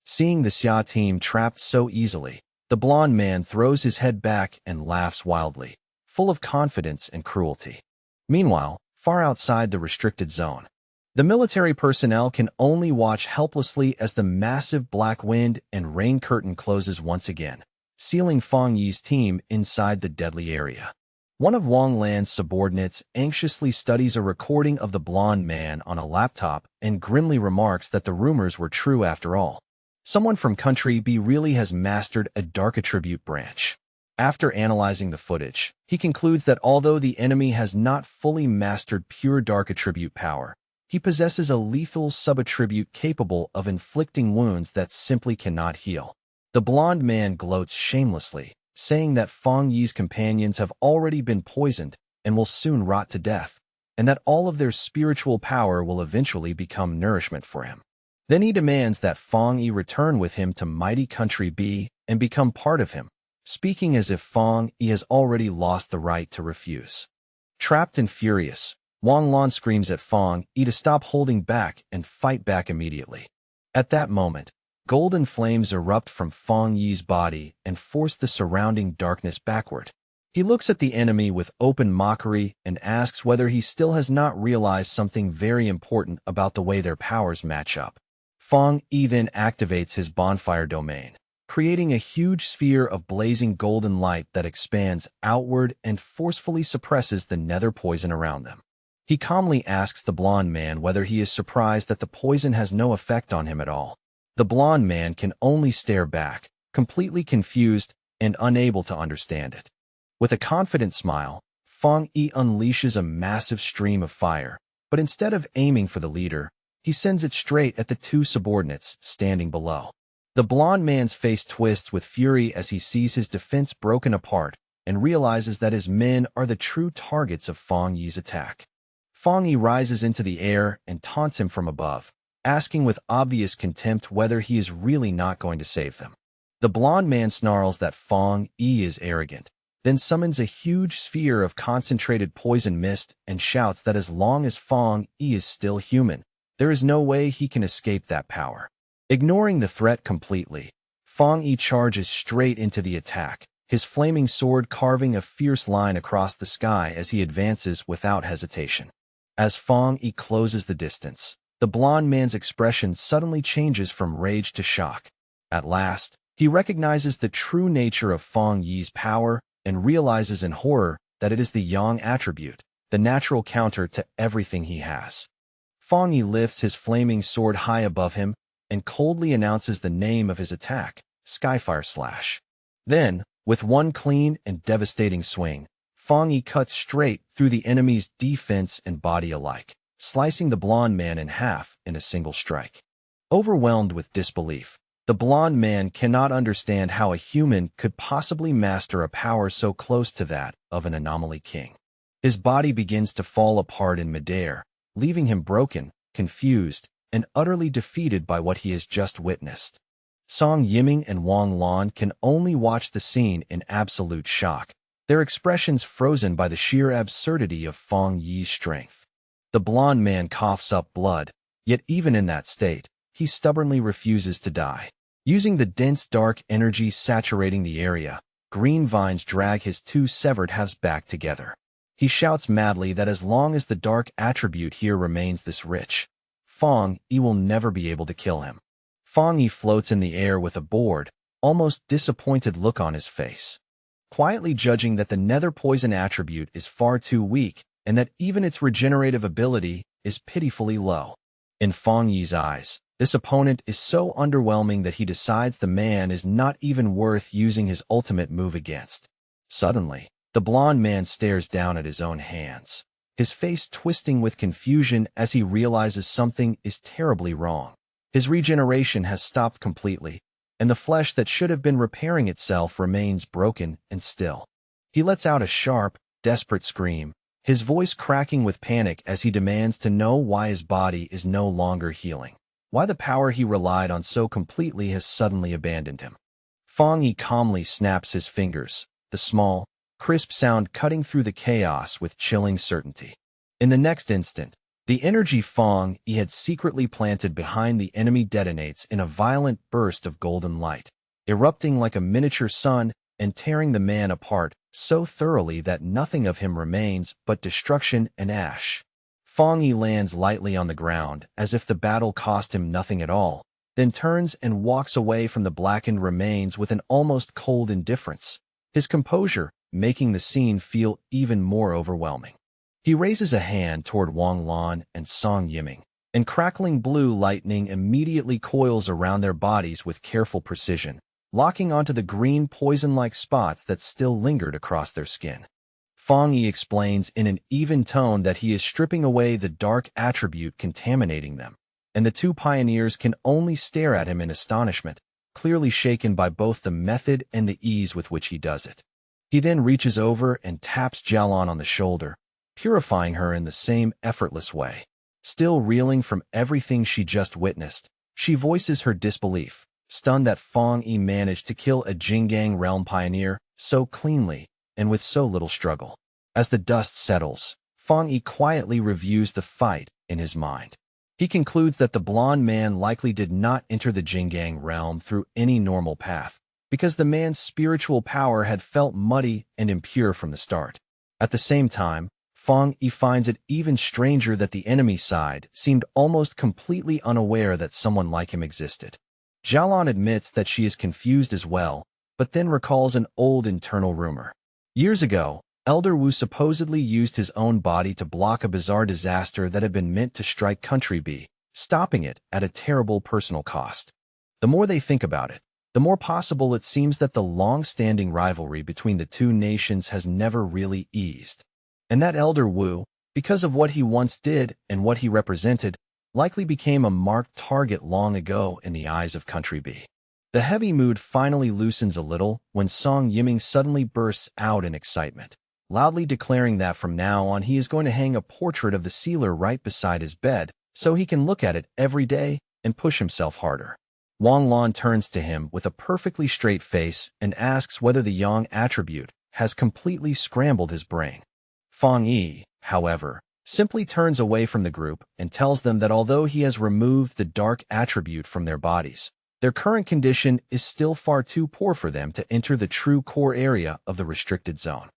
Seeing the Xia team trapped so easily, the blonde man throws his head back and laughs wildly, full of confidence and cruelty. Meanwhile, far outside the restricted zone, the military personnel can only watch helplessly as the massive black wind and rain curtain closes once again, sealing Fang Yi's team inside the deadly area. One of Wang Lan's subordinates anxiously studies a recording of the blonde man on a laptop and grimly remarks that the rumors were true after all. Someone from Country B really has mastered a dark attribute branch. After analyzing the footage, he concludes that although the enemy has not fully mastered pure dark attribute power, he possesses a lethal sub-attribute capable of inflicting wounds that simply cannot heal. The blonde man gloats shamelessly, saying that Fang Yi's companions have already been poisoned and will soon rot to death, and that all of their spiritual power will eventually become nourishment for him. Then he demands that Fang Yi return with him to mighty Country B and become part of him, speaking as if Fang Yi has already lost the right to refuse. Trapped and furious, Wang Lan screams at Fang Yi to stop holding back and fight back immediately. At that moment, golden flames erupt from Fang Yi's body and force the surrounding darkness backward. He looks at the enemy with open mockery and asks whether he still has not realized something very important about the way their powers match up. Fang Yi then activates his bonfire domain, creating a huge sphere of blazing golden light that expands outward and forcefully suppresses the nether poison around them. He calmly asks the blonde man whether he is surprised that the poison has no effect on him at all. The blonde man can only stare back, completely confused and unable to understand it. With a confident smile, Fang Yi unleashes a massive stream of fire, but instead of aiming for the leader, he sends it straight at the two subordinates standing below. The blonde man's face twists with fury as he sees his defense broken apart and realizes that his men are the true targets of Fang Yi's attack. Fang Yi rises into the air and taunts him from above, asking with obvious contempt whether he is really not going to save them. The blonde man snarls that Fang Yi is arrogant, then summons a huge sphere of concentrated poison mist and shouts that as long as Fang Yi is still human, there is no way he can escape that power. Ignoring the threat completely, Fang Yi charges straight into the attack, his flaming sword carving a fierce line across the sky as he advances without hesitation. As Fang Yi closes the distance, the blonde man's expression suddenly changes from rage to shock. At last, he recognizes the true nature of Fang Yi's power and realizes in horror that it is the Yang attribute, the natural counter to everything he has. Fang Yi lifts his flaming sword high above him and coldly announces the name of his attack, Skyfire Slash. Then, with one clean and devastating swing, Fang Yi cuts straight through the enemy's defense and body alike, slicing the blonde man in half in a single strike. Overwhelmed with disbelief, The blonde man cannot understand how a human could possibly master a power so close to that of an anomaly king. His body begins to fall apart in midair, leaving him broken, confused, and utterly defeated by what he has just witnessed. Song Yiming and Wang Lan can only watch the scene in absolute shock, their expressions frozen by the sheer absurdity of Feng Yi's strength. The blonde man coughs up blood, yet even in that state, he stubbornly refuses to die. Using the dense dark energy saturating the area, green vines drag his two severed halves back together. He shouts madly that as long as the dark attribute here remains this rich, Feng Yi will never be able to kill him. Feng Yi floats in the air with a bored, almost disappointed look on his face, quietly judging that the nether poison attribute is far too weak and that even its regenerative ability is pitifully low. In Feng Yi's eyes, this opponent is so underwhelming that he decides the man is not even worth using his ultimate move against. Suddenly, the blonde man stares down at his own hands, his face twisting with confusion as he realizes something is terribly wrong. His regeneration has stopped completely, and the flesh that should have been repairing itself remains broken and still. He lets out a sharp, desperate scream, his voice cracking with panic as he demands to know why his body is no longer healing, why the power he relied on so completely has suddenly abandoned him. Feng Yi calmly snaps his fingers, the small, crisp sound cutting through the chaos with chilling certainty. In the next instant, the energy Feng Yi had secretly planted behind the enemy detonates in a violent burst of golden light, erupting like a miniature sun and tearing the man apart so thoroughly that nothing of him remains but destruction and ash. Feng Yi lands lightly on the ground as if the battle cost him nothing at all, then turns and walks away from the blackened remains with an almost cold indifference, his composure making the scene feel even more overwhelming. He raises a hand toward Wang Lan and Song Yiming, and crackling blue lightning immediately coils around their bodies with careful precision, locking onto the green poison-like spots that still lingered across their skin. Feng Yi explains in an even tone that he is stripping away the dark attribute contaminating them, and the two pioneers can only stare at him in astonishment, clearly shaken by both the method and the ease with which he does it. He then reaches over and taps Jialan on the shoulder, purifying her in the same effortless way. Still reeling from everything she just witnessed, she voices her disbelief, stunned that Feng Yi managed to kill a Jinggang realm pioneer so cleanly and with so little struggle. As the dust settles, Feng Yi quietly reviews the fight in his mind. He concludes that the blonde man likely did not enter the Jinggang realm through any normal path, because the man's spiritual power had felt muddy and impure from the start. At the same time, Feng Yi finds it even stranger that the enemy side seemed almost completely unaware that someone like him existed. Jialan admits that she is confused as well, but then recalls an old internal rumor. Years ago, Elder Wu supposedly used his own body to block a bizarre disaster that had been meant to strike Country B, stopping it at a terrible personal cost. The more they think about it, the more possible it seems that the long-standing rivalry between the two nations has never really eased. And that Elder Wu, because of what he once did and what he represented, likely became a marked target long ago in the eyes of Country B. The heavy mood finally loosens a little when Song Yiming suddenly bursts out in excitement, loudly declaring that from now on he is going to hang a portrait of the sealer right beside his bed so he can look at it every day and push himself harder. Wang Lan turns to him with a perfectly straight face and asks whether the Yang attribute has completely scrambled his brain. Feng Yi, however, simply turns away from the group and tells them that although he has removed the dark attribute from their bodies, their current condition is still far too poor for them to enter the true core area of the restricted zone.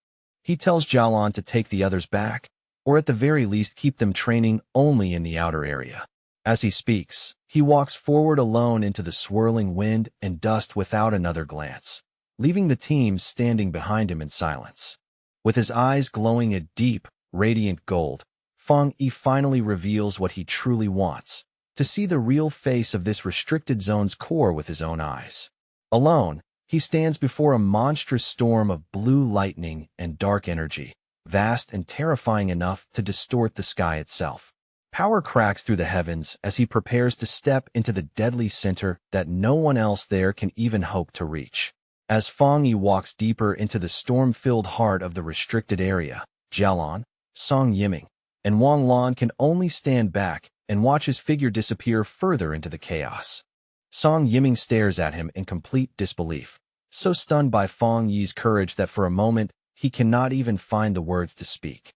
He tells Jialan to take the others back, or at the very least keep them training only in the outer area. As he speaks, he walks forward alone into the swirling wind and dust without another glance, leaving the team standing behind him in silence. With his eyes glowing a deep, radiant gold, Feng Yi finally reveals what he truly wants, to see the real face of this restricted zone's core with his own eyes. Alone, he stands before a monstrous storm of blue lightning and dark energy, vast and terrifying enough to distort the sky itself. Power cracks through the heavens as he prepares to step into the deadly center that no one else there can even hope to reach. As Fang Yi walks deeper into the storm-filled heart of the restricted area, Jialan, Song Yiming, and Wang Lan can only stand back and watch his figure disappear further into the chaos. Song Yiming stares at him in complete disbelief, so stunned by Fang Yi's courage that for a moment he cannot even find the words to speak.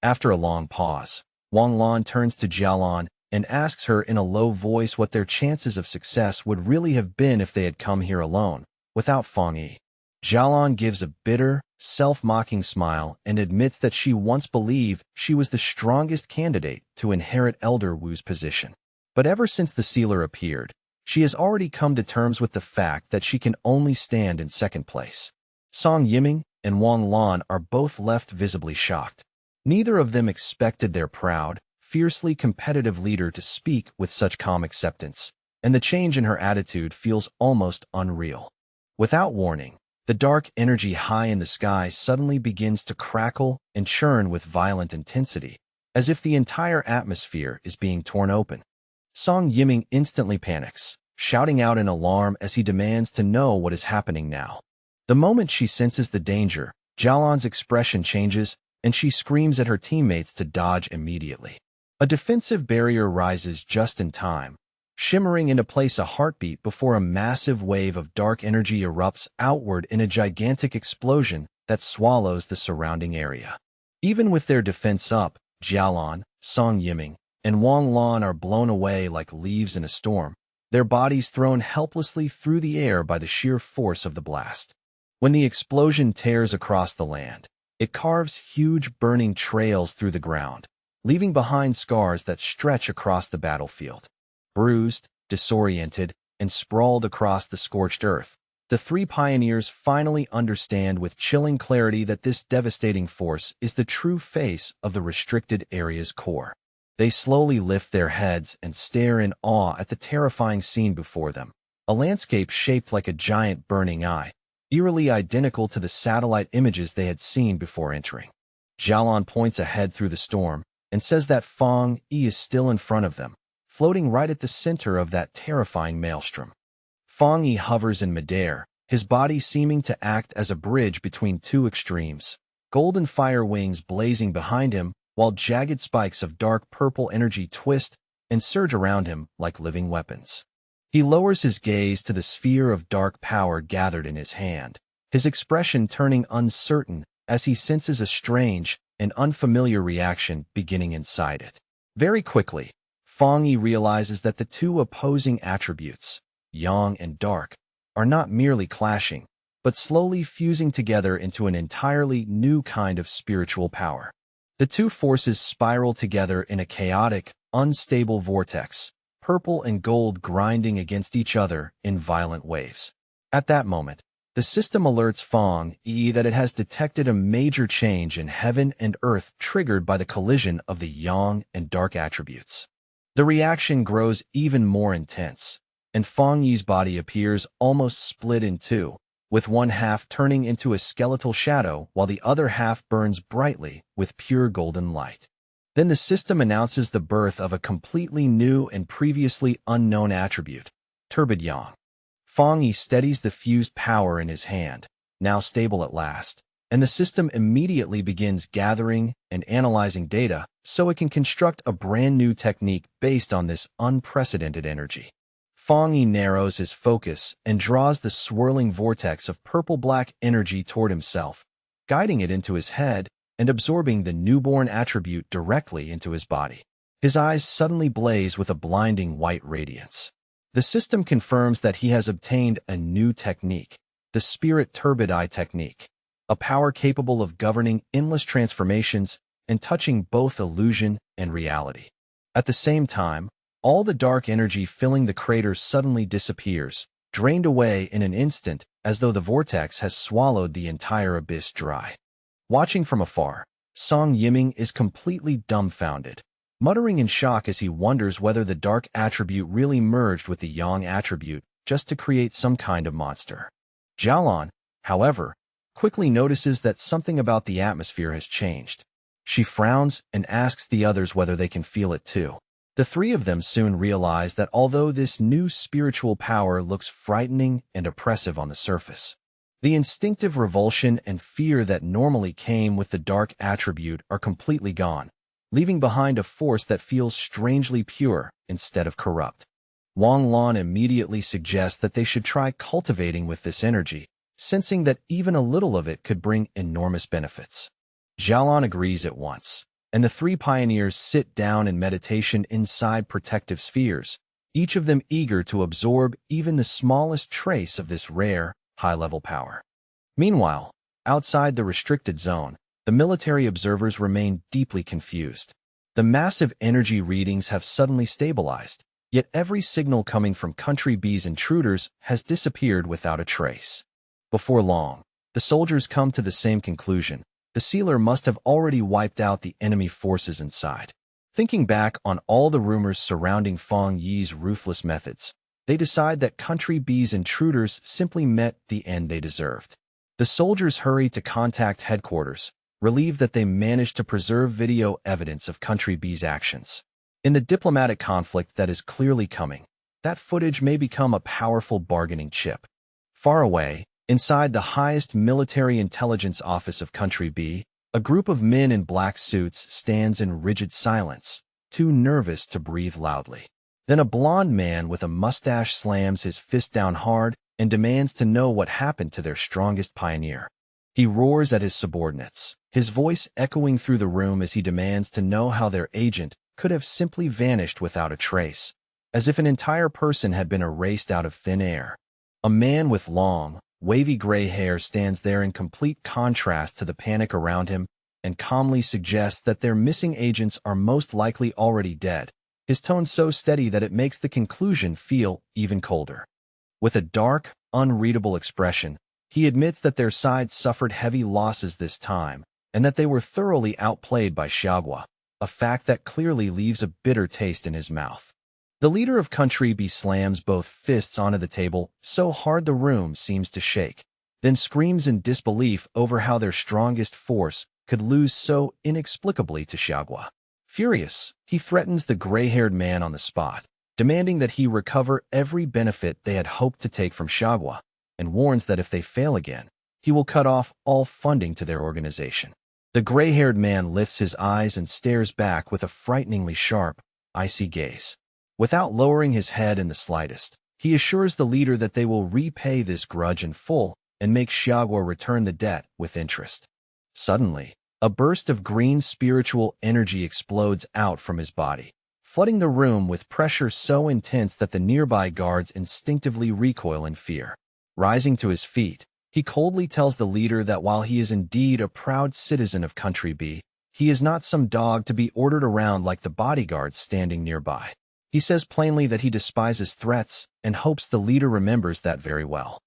After a long pause, Wang Lan turns to Jialan and asks her in a low voice what their chances of success would really have been if they had come here alone, without Fang Yi. Jialan gives a bitter, self-mocking smile and admits that she once believed she was the strongest candidate to inherit Elder Wu's position. But ever since the sealer appeared, she has already come to terms with the fact that she can only stand in second place. Song Yiming and Wang Lan are both left visibly shocked. Neither of them expected their proud, fiercely competitive leader to speak with such calm acceptance, and the change in her attitude feels almost unreal. Without warning, the dark energy high in the sky suddenly begins to crackle and churn with violent intensity, as if the entire atmosphere is being torn open. Song Yiming instantly panics, shouting out in alarm as he demands to know what is happening now. The moment she senses the danger, Jialan's expression changes, and she screams at her teammates to dodge immediately. A defensive barrier rises just in time, shimmering into place a heartbeat before a massive wave of dark energy erupts outward in a gigantic explosion that swallows the surrounding area. Even with their defense up, Jialan, Song Yiming, and Wang Lan are blown away like leaves in a storm, their bodies thrown helplessly through the air by the sheer force of the blast. When the explosion tears across the land, it carves huge burning trails through the ground, leaving behind scars that stretch across the battlefield. Bruised, disoriented, and sprawled across the scorched earth, the three pioneers finally understand with chilling clarity that this devastating force is the true face of the restricted area's core. They slowly lift their heads and stare in awe at the terrifying scene before them, a landscape shaped like a giant burning eye, eerily identical to the satellite images they had seen before entering. Jialan points ahead through the storm and says that Fang Yi is still in front of them, floating right at the center of that terrifying maelstrom. Fang Yi hovers in midair, his body seeming to act as a bridge between two extremes, golden fire wings blazing behind him, while jagged spikes of dark purple energy twist and surge around him like living weapons. He lowers his gaze to the sphere of dark power gathered in his hand, his expression turning uncertain as he senses a strange and unfamiliar reaction beginning inside it. Very quickly, Fang Yi realizes that the two opposing attributes, yang and dark, are not merely clashing, but slowly fusing together into an entirely new kind of spiritual power. The two forces spiral together in a chaotic, unstable vortex, purple and gold grinding against each other in violent waves. At that moment, the system alerts Fang Yi that it has detected a major change in heaven and earth triggered by the collision of the yang and dark attributes. The reaction grows even more intense, and Fang Yi's body appears almost split in two, with one half turning into a skeletal shadow while the other half burns brightly with pure golden light. Then the system announces the birth of a completely new and previously unknown attribute, turbid yang. Fang Yi steadies the fused power in his hand, now stable at last, and the system immediately begins gathering and analyzing data so it can construct a brand new technique based on this unprecedented energy. Fang Yi narrows his focus and draws the swirling vortex of purple-black energy toward himself, guiding it into his head and absorbing the newborn attribute directly into his body. His eyes suddenly blaze with a blinding white radiance. The system confirms that he has obtained a new technique, the Spirit Turbid Eye technique, a power capable of governing endless transformations and touching both illusion and reality. At the same time, all the dark energy filling the crater suddenly disappears, drained away in an instant as though the vortex has swallowed the entire abyss dry. Watching from afar, Song Yiming is completely dumbfounded, muttering in shock as he wonders whether the dark attribute really merged with the yang attribute just to create some kind of monster. Jialan, however, quickly notices that something about the atmosphere has changed. She frowns and asks the others whether they can feel it too. The three of them soon realize that although this new spiritual power looks frightening and oppressive on the surface, the instinctive revulsion and fear that normally came with the dark attribute are completely gone, leaving behind a force that feels strangely pure instead of corrupt. Wang Lan immediately suggests that they should try cultivating with this energy, sensing that even a little of it could bring enormous benefits. Xiaolan agrees at once, and the three pioneers sit down in meditation inside protective spheres, each of them eager to absorb even the smallest trace of this rare, high-level power. Meanwhile, outside the restricted zone, the military observers remain deeply confused. The massive energy readings have suddenly stabilized, yet every signal coming from Country B's intruders has disappeared without a trace. Before long, the soldiers come to the same conclusion. The sealer must have already wiped out the enemy forces inside. Thinking back on all the rumors surrounding Fang Yi's ruthless methods, they decide that Country B's intruders simply met the end they deserved. The soldiers hurry to contact headquarters, relieved that they managed to preserve video evidence of Country B's actions. In the diplomatic conflict that is clearly coming, that footage may become a powerful bargaining chip. Far away, inside the highest military intelligence office of Country B, a group of men in black suits stands in rigid silence, too nervous to breathe loudly. Then a blond man with a mustache slams his fist down hard and demands to know what happened to their strongest pioneer. He roars at his subordinates, his voice echoing through the room as he demands to know how their agent could have simply vanished without a trace, as if an entire person had been erased out of thin air. A man with long, wavy gray hair stands there in complete contrast to the panic around him and calmly suggests that their missing agents are most likely already dead, his tone so steady that it makes the conclusion feel even colder. With a dark, unreadable expression, he admits that their side suffered heavy losses this time and that they were thoroughly outplayed by Xiaogua, a fact that clearly leaves a bitter taste in his mouth. The leader of Country B slams both fists onto the table so hard the room seems to shake, then screams in disbelief over how their strongest force could lose so inexplicably to Xiaogua. Furious, he threatens the gray-haired man on the spot, demanding that he recover every benefit they had hoped to take from Xiaogua, and warns that if they fail again, he will cut off all funding to their organization. The gray-haired man lifts his eyes and stares back with a frighteningly sharp, icy gaze. Without lowering his head in the slightest, he assures the leader that they will repay this grudge in full and make Xiaogua return the debt with interest. Suddenly, a burst of green spiritual energy explodes out from his body, flooding the room with pressure so intense that the nearby guards instinctively recoil in fear. Rising to his feet, he coldly tells the leader that while he is indeed a proud citizen of Country B, he is not some dog to be ordered around like the bodyguards standing nearby. He says plainly that he despises threats and hopes the leader remembers that very well.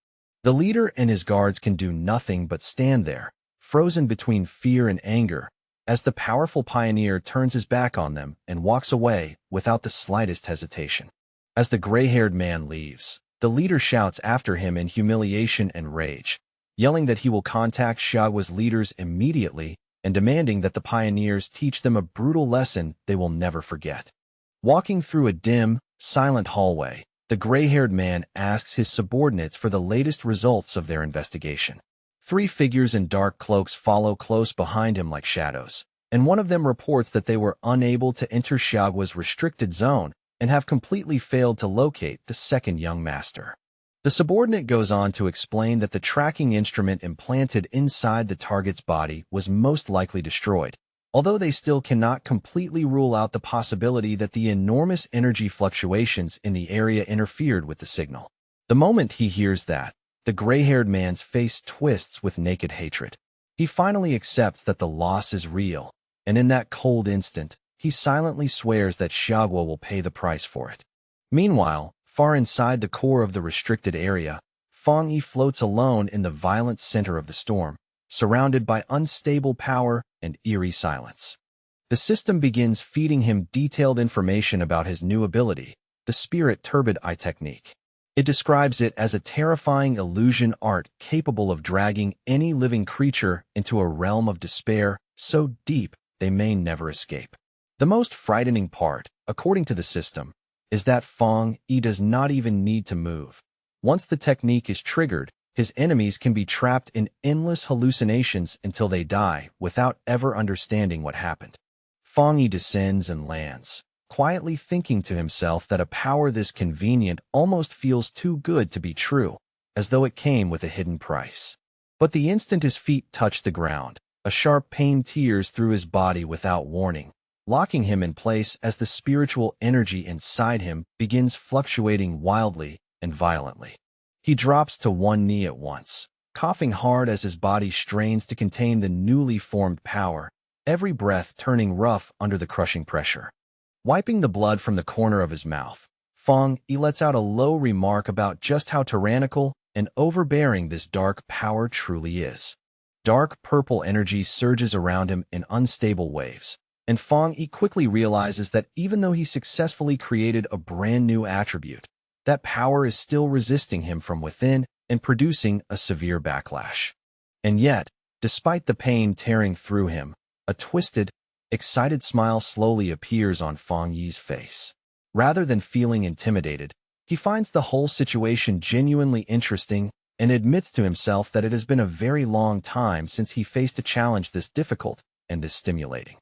The leader and his guards can do nothing but stand there, frozen between fear and anger, as the powerful pioneer turns his back on them and walks away without the slightest hesitation. As the gray-haired man leaves, the leader shouts after him in humiliation and rage, yelling that he will contact Xiaogua's leaders immediately and demanding that the pioneers teach them a brutal lesson they will never forget. Walking through a dim, silent hallway, the gray-haired man asks his subordinates for the latest results of their investigation. Three figures in dark cloaks follow close behind him like shadows, and one of them reports that they were unable to enter Xiaogua's restricted zone and have completely failed to locate the second young master. The subordinate goes on to explain that the tracking instrument implanted inside the target's body was most likely destroyed, although they still cannot completely rule out the possibility that the enormous energy fluctuations in the area interfered with the signal. The moment he hears that, the gray-haired man's face twists with naked hatred. He finally accepts that the loss is real, and in that cold instant, he silently swears that Xiaogua will pay the price for it. Meanwhile, far inside the core of the restricted area, Fang Yi floats alone in the violent center of the storm, surrounded by unstable power and eerie silence. The system begins feeding him detailed information about his new ability, the Spirit Turbid Eye technique. It describes it as a terrifying illusion art capable of dragging any living creature into a realm of despair so deep they may never escape. The most frightening part, according to the system, is that Fang Yi does not even need to move. Once the technique is triggered, his enemies can be trapped in endless hallucinations until they die without ever understanding what happened. Fang Yi descends and lands, quietly thinking to himself that a power this convenient almost feels too good to be true, as though it came with a hidden price. But the instant his feet touch the ground, a sharp pain tears through his body without warning, locking him in place as the spiritual energy inside him begins fluctuating wildly and violently. He drops to one knee at once, coughing hard as his body strains to contain the newly formed power, every breath turning rough under the crushing pressure. Wiping the blood from the corner of his mouth, Fang Yi lets out a low remark about just how tyrannical and overbearing this dark power truly is. Dark purple energy surges around him in unstable waves, and Fang Yi quickly realizes that even though he successfully created a brand new attribute, that power is still resisting him from within and producing a severe backlash. And yet, despite the pain tearing through him, a twisted, excited smile slowly appears on Fang Yi's face. Rather than feeling intimidated, he finds the whole situation genuinely interesting and admits to himself that it has been a very long time since he faced a challenge this difficult and this stimulating.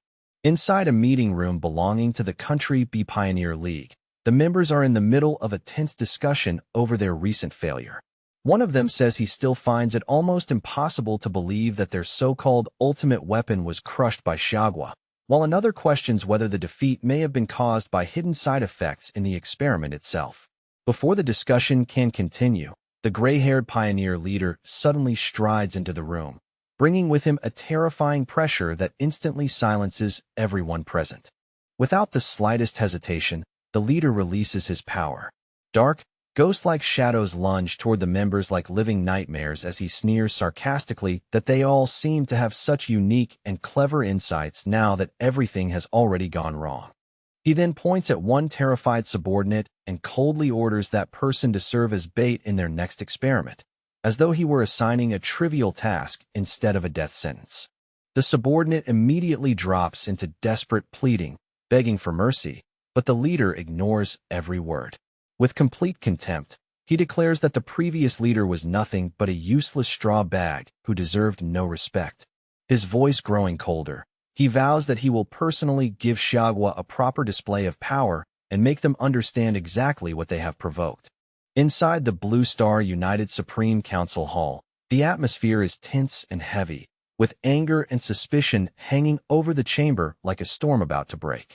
Inside a meeting room belonging to the Country B Pioneer League, the members are in the middle of a tense discussion over their recent failure. One of them says he still finds it almost impossible to believe that their so-called ultimate weapon was crushed by Xiagua, while another questions whether the defeat may have been caused by hidden side effects in the experiment itself. Before the discussion can continue, the gray-haired pioneer leader suddenly strides into the room, bringing with him a terrifying pressure that instantly silences everyone present. Without the slightest hesitation, the leader releases his power. Dark, ghost-like shadows lunge toward the members like living nightmares as he sneers sarcastically that they all seem to have such unique and clever insights now that everything has already gone wrong. He then points at one terrified subordinate and coldly orders that person to serve as bait in their next experiment, as though he were assigning a trivial task instead of a death sentence. The subordinate immediately drops into desperate pleading, begging for mercy, but the leader ignores every word. With complete contempt, he declares that the previous leader was nothing but a useless straw bag who deserved no respect. His voice growing colder, he vows that he will personally give Xiagua a proper display of power and make them understand exactly what they have provoked. Inside the Blue Star United Supreme Council Hall, the atmosphere is tense and heavy, with anger and suspicion hanging over the chamber like a storm about to break.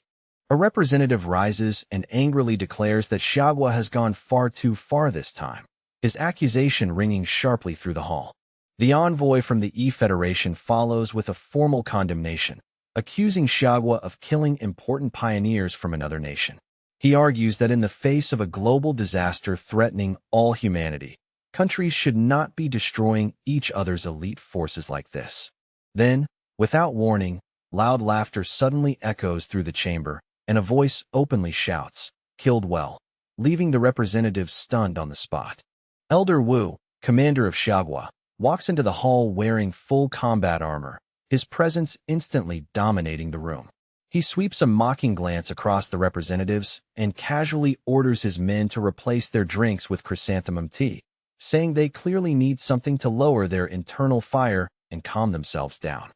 A representative rises and angrily declares that Xiagua has gone far too far this time, his accusation ringing sharply through the hall. The envoy from the E-Federation follows with a formal condemnation, accusing Xiagua of killing important pioneers from another nation. He argues that in the face of a global disaster threatening all humanity, countries should not be destroying each other's elite forces like this. Then, without warning, loud laughter suddenly echoes through the chamber, and a voice openly shouts, "Killed well," leaving the representative stunned on the spot. Elder Wu, commander of Xiagua, walks into the hall wearing full combat armor, his presence instantly dominating the room. He sweeps a mocking glance across the representatives and casually orders his men to replace their drinks with chrysanthemum tea, saying they clearly need something to lower their internal fire and calm themselves down.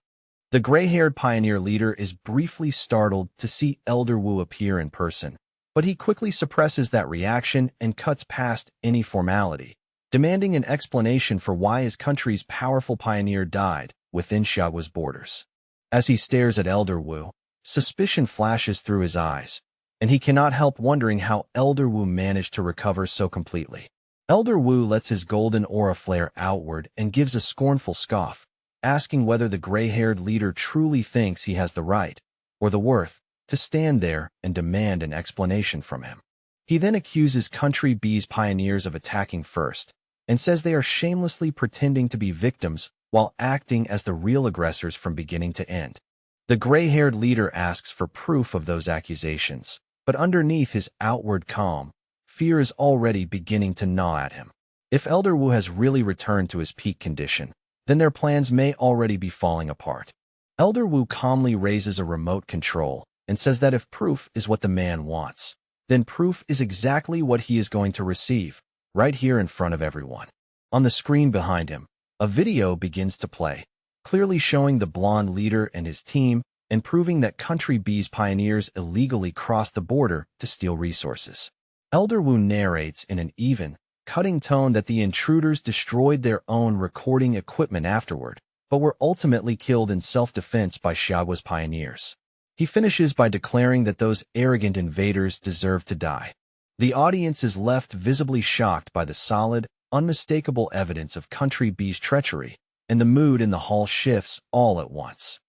The gray-haired pioneer leader is briefly startled to see Elder Wu appear in person, but he quickly suppresses that reaction and cuts past any formality, demanding an explanation for why his country's powerful pioneer died within Xiagua's borders. As he stares at Elder Wu, suspicion flashes through his eyes, and he cannot help wondering how Elder Wu managed to recover so completely. Elder Wu lets his golden aura flare outward and gives a scornful scoff, asking whether the gray-haired leader truly thinks he has the right, or the worth, to stand there and demand an explanation from him. He then accuses Country B's pioneers of attacking first, and says they are shamelessly pretending to be victims while acting as the real aggressors from beginning to end. The gray-haired leader asks for proof of those accusations, but underneath his outward calm, fear is already beginning to gnaw at him. If Elder Wu has really returned to his peak condition, then their plans may already be falling apart. Elder Wu calmly raises a remote control and says that if proof is what the man wants, then proof is exactly what he is going to receive, right here in front of everyone. On the screen behind him, a video begins to play, clearly showing the blonde leader and his team and proving that Country B's pioneers illegally crossed the border to steal resources. Elder Wu narrates in an even, cutting tone that the intruders destroyed their own recording equipment afterward, but were ultimately killed in self-defense by Xiaogua's pioneers. He finishes by declaring that those arrogant invaders deserve to die. The audience is left visibly shocked by the solid, unmistakable evidence of Country B's treachery, and the mood in the hall shifts all at once.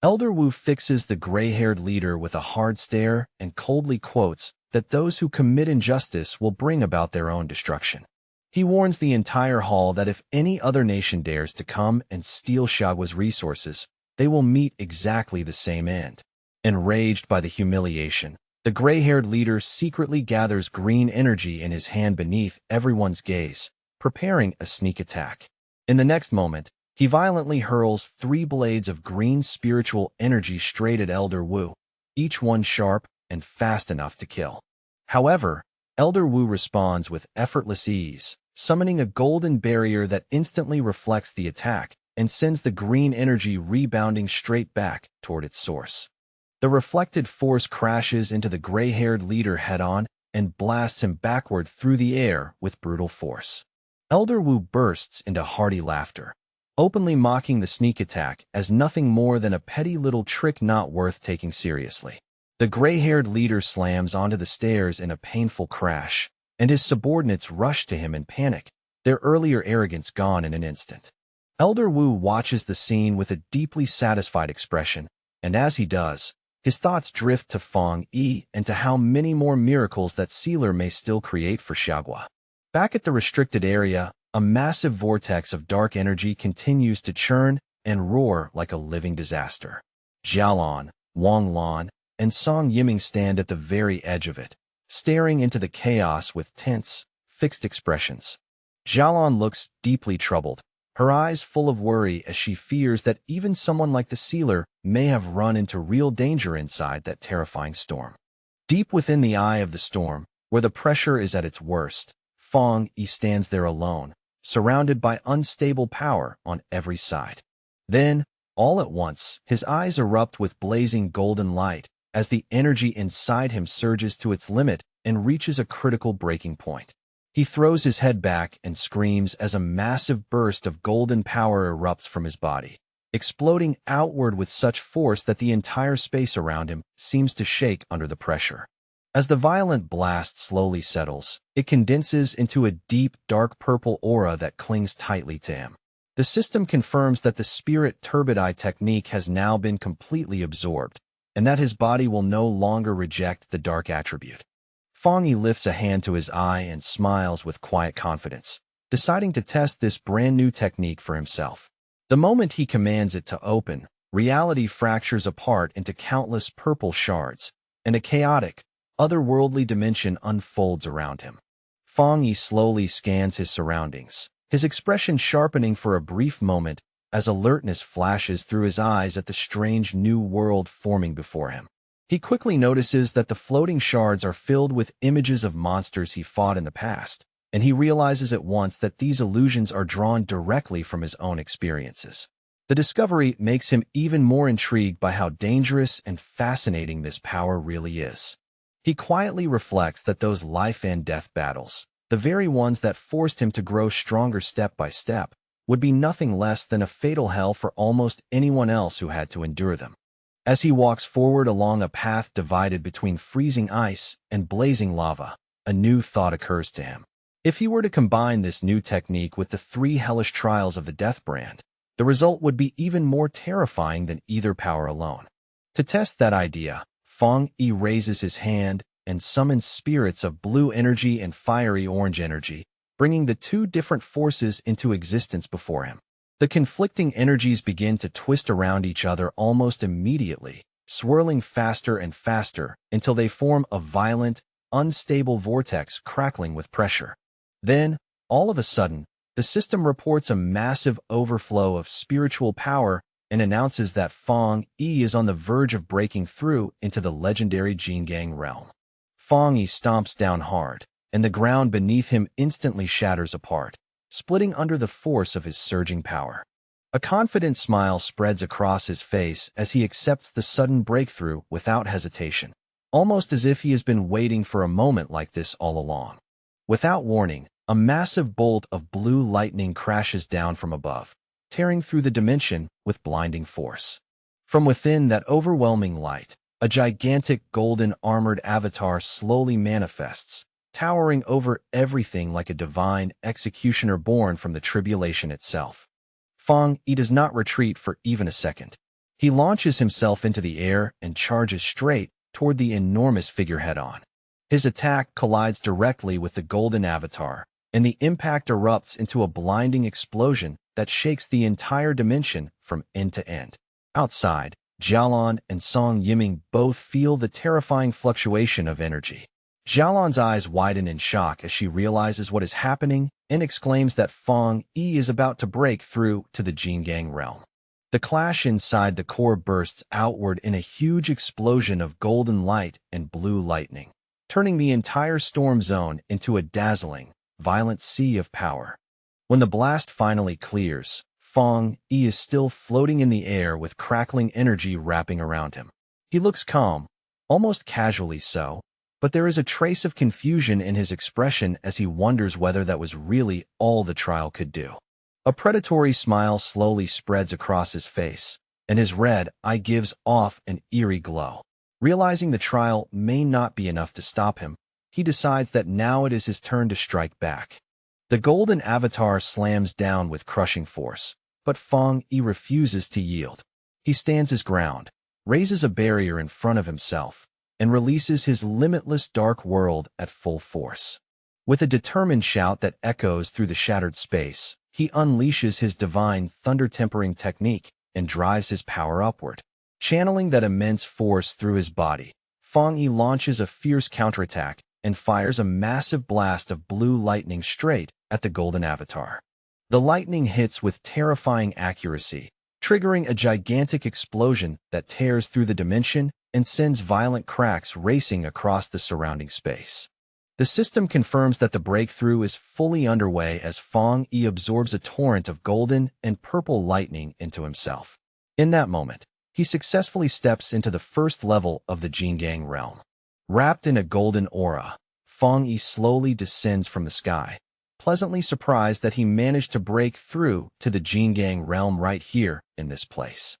Elder Wu fixes the gray-haired leader with a hard stare and coldly quotes that those who commit injustice will bring about their own destruction. He warns the entire hall that if any other nation dares to come and steal Xiaogua's resources, they will meet exactly the same end. Enraged by the humiliation, the gray-haired leader secretly gathers green energy in his hand beneath everyone's gaze, preparing a sneak attack. In the next moment, he violently hurls 3 blades of green spiritual energy straight at Elder Wu, each one sharp and fast enough to kill. However, Elder Wu responds with effortless ease, summoning a golden barrier that instantly reflects the attack and sends the green energy rebounding straight back toward its source. The reflected force crashes into the gray-haired leader head-on and blasts him backward through the air with brutal force. Elder Wu bursts into hearty laughter, openly mocking the sneak attack as nothing more than a petty little trick not worth taking seriously. The gray-haired leader slams onto the stairs in a painful crash, and his subordinates rush to him in panic, their earlier arrogance gone in an instant. Elder Wu watches the scene with a deeply satisfied expression, and as he does, his thoughts drift to Feng Yi and to how many more miracles that sealer may still create for Xiaogua. Back at the restricted area, a massive vortex of dark energy continues to churn and roar like a living disaster. Jialan, Wang Lan, and Song Yiming stand at the very edge of it, staring into the chaos with tense, fixed expressions. Jialan looks deeply troubled, her eyes full of worry as she fears that even someone like the sealer may have run into real danger inside that terrifying storm. Deep within the eye of the storm, where the pressure is at its worst, Feng Yi stands there alone, surrounded by unstable power on every side. Then, all at once, his eyes erupt with blazing golden light as the energy inside him surges to its limit and reaches a critical breaking point. He throws his head back and screams as a massive burst of golden power erupts from his body, exploding outward with such force that the entire space around him seems to shake under the pressure. As the violent blast slowly settles, it condenses into a deep, dark purple aura that clings tightly to him. The system confirms that the spirit turbidite technique has now been completely absorbed, and that his body will no longer reject the dark attribute. Feng Yi lifts a hand to his eye and smiles with quiet confidence, deciding to test this brand-new technique for himself. The moment he commands it to open, reality fractures apart into countless purple shards, and a chaotic, otherworldly dimension unfolds around him. Feng Yi slowly scans his surroundings, his expression sharpening for a brief moment as alertness flashes through his eyes at the strange new world forming before him. He quickly notices that the floating shards are filled with images of monsters he fought in the past, and he realizes at once that these illusions are drawn directly from his own experiences. The discovery makes him even more intrigued by how dangerous and fascinating this power really is. He quietly reflects that those life and death battles, the very ones that forced him to grow stronger step by step, would be nothing less than a fatal hell for almost anyone else who had to endure them. As he walks forward along a path divided between freezing ice and blazing lava, a new thought occurs to him. If he were to combine this new technique with the 3 hellish trials of the Death Brand, the result would be even more terrifying than either power alone. To test that idea, Feng Yi raises his hand and summons spirits of blue energy and fiery orange energy, bringing the 2 different forces into existence before him. The conflicting energies begin to twist around each other almost immediately, swirling faster and faster until they form a violent, unstable vortex crackling with pressure. Then, all of a sudden, the system reports a massive overflow of spiritual power and announces that Fong Yi is on the verge of breaking through into the legendary Jingang realm. Fong Yi stomps down hard, and the ground beneath him instantly shatters apart, splitting under the force of his surging power. A confident smile spreads across his face as he accepts the sudden breakthrough without hesitation, almost as if he has been waiting for a moment like this all along. Without warning, a massive bolt of blue lightning crashes down from above, tearing through the dimension with blinding force. From within that overwhelming light, a gigantic golden armored avatar slowly manifests, towering over everything like a divine executioner born from the tribulation itself. Fong Yi does not retreat for even a second. He launches himself into the air and charges straight toward the enormous figure head-on. His attack collides directly with the golden avatar, and the impact erupts into a blinding explosion that shakes the entire dimension from end to end. Outside, Jialan and Song Yiming both feel the terrifying fluctuation of energy. Jialan's eyes widen in shock as she realizes what is happening and exclaims that Fong Yi is about to break through to the Jingang realm. The clash inside the core bursts outward in a huge explosion of golden light and blue lightning, turning the entire storm zone into a dazzling, violent sea of power. When the blast finally clears, Fong Yi is still floating in the air with crackling energy wrapping around him. He looks calm, almost casually so, but there is a trace of confusion in his expression as he wonders whether that was really all the trial could do. A predatory smile slowly spreads across his face, and his red eye gives off an eerie glow. Realizing the trial may not be enough to stop him, he decides that now it is his turn to strike back. The golden avatar slams down with crushing force, but Fong Yi refuses to yield. He stands his ground, raises a barrier in front of himself, and releases his limitless dark world at full force. With a determined shout that echoes through the shattered space, he unleashes his divine thunder-tempering technique and drives his power upward. Channeling that immense force through his body, Fong Yi launches a fierce counterattack and fires a massive blast of blue lightning straight at the golden avatar. The lightning hits with terrifying accuracy, triggering a gigantic explosion that tears through the dimension and sends violent cracks racing across the surrounding space. The system confirms that the breakthrough is fully underway as Fong Yi absorbs a torrent of golden and purple lightning into himself. In that moment, he successfully steps into the first level of the Jingang realm. Wrapped in a golden aura, Fong Yi slowly descends from the sky, pleasantly surprised that he managed to break through to the Jingang realm right here in this place.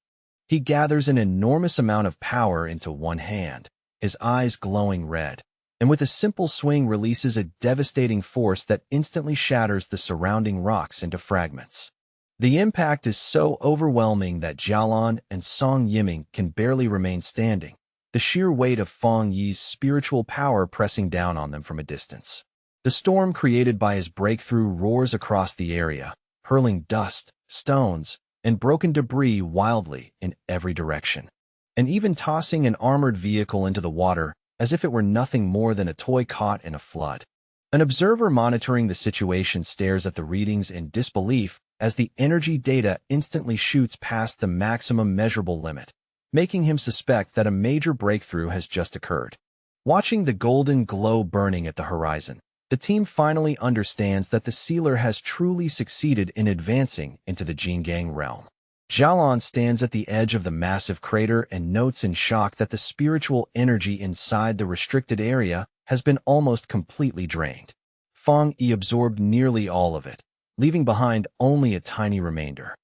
He gathers an enormous amount of power into one hand, his eyes glowing red, and with a simple swing releases a devastating force that instantly shatters the surrounding rocks into fragments. The impact is so overwhelming that Jialan and Song Yiming can barely remain standing, the sheer weight of Fong Yi's spiritual power pressing down on them from a distance. The storm created by his breakthrough roars across the area, hurling dust, stones, and broken debris wildly in every direction, and even tossing an armored vehicle into the water as if it were nothing more than a toy caught in a flood. An observer monitoring the situation stares at the readings in disbelief as the energy data instantly shoots past the maximum measurable limit, making him suspect that a major breakthrough has just occurred. Watching the golden glow burning at the horizon, the team finally understands that the sealer has truly succeeded in advancing into the Jingang realm. Jialan stands at the edge of the massive crater and notes in shock that the spiritual energy inside the restricted area has been almost completely drained. Fong Yi absorbed nearly all of it, leaving behind only a tiny remainder.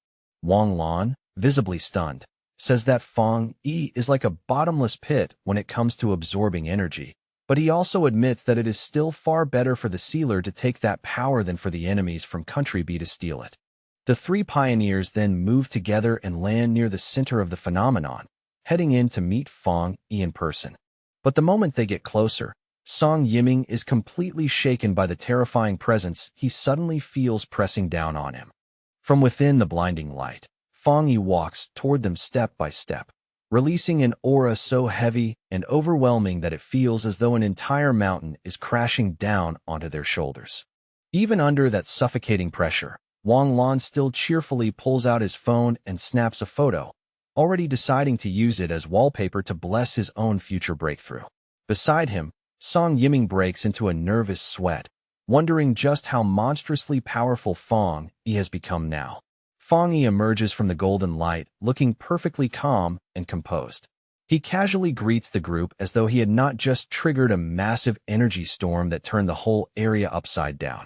Wang Lan, visibly stunned, says that Fong Yi is like a bottomless pit when it comes to absorbing energy, but he also admits that it is still far better for the sealer to take that power than for the enemies from Country B to steal it. The three pioneers then move together and land near the center of the phenomenon, heading in to meet Fong Yi in person. But the moment they get closer, Song Yiming is completely shaken by the terrifying presence he suddenly feels pressing down on him. From within the blinding light, Fong Yi walks toward them step by step, releasing an aura so heavy and overwhelming that it feels as though an entire mountain is crashing down onto their shoulders. Even under that suffocating pressure, Wang Lan still cheerfully pulls out his phone and snaps a photo, already deciding to use it as wallpaper to bless his own future breakthrough. Beside him, Song Yiming breaks into a nervous sweat, wondering just how monstrously powerful Fong Yi has become now. Fong Yi emerges from the golden light, looking perfectly calm and composed. He casually greets the group as though he had not just triggered a massive energy storm that turned the whole area upside down.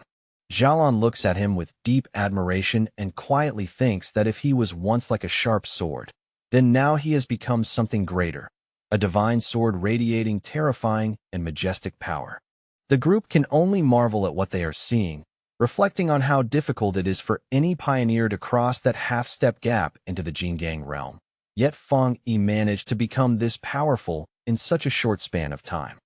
Xiaolan looks at him with deep admiration and quietly thinks that if he was once like a sharp sword, then now he has become something greater, a divine sword radiating terrifying and majestic power. The group can only marvel at what they are seeing, reflecting on how difficult it is for any pioneer to cross that half-step gap into the Jingang realm. Yet Fong Yi managed to become this powerful in such a short span of time.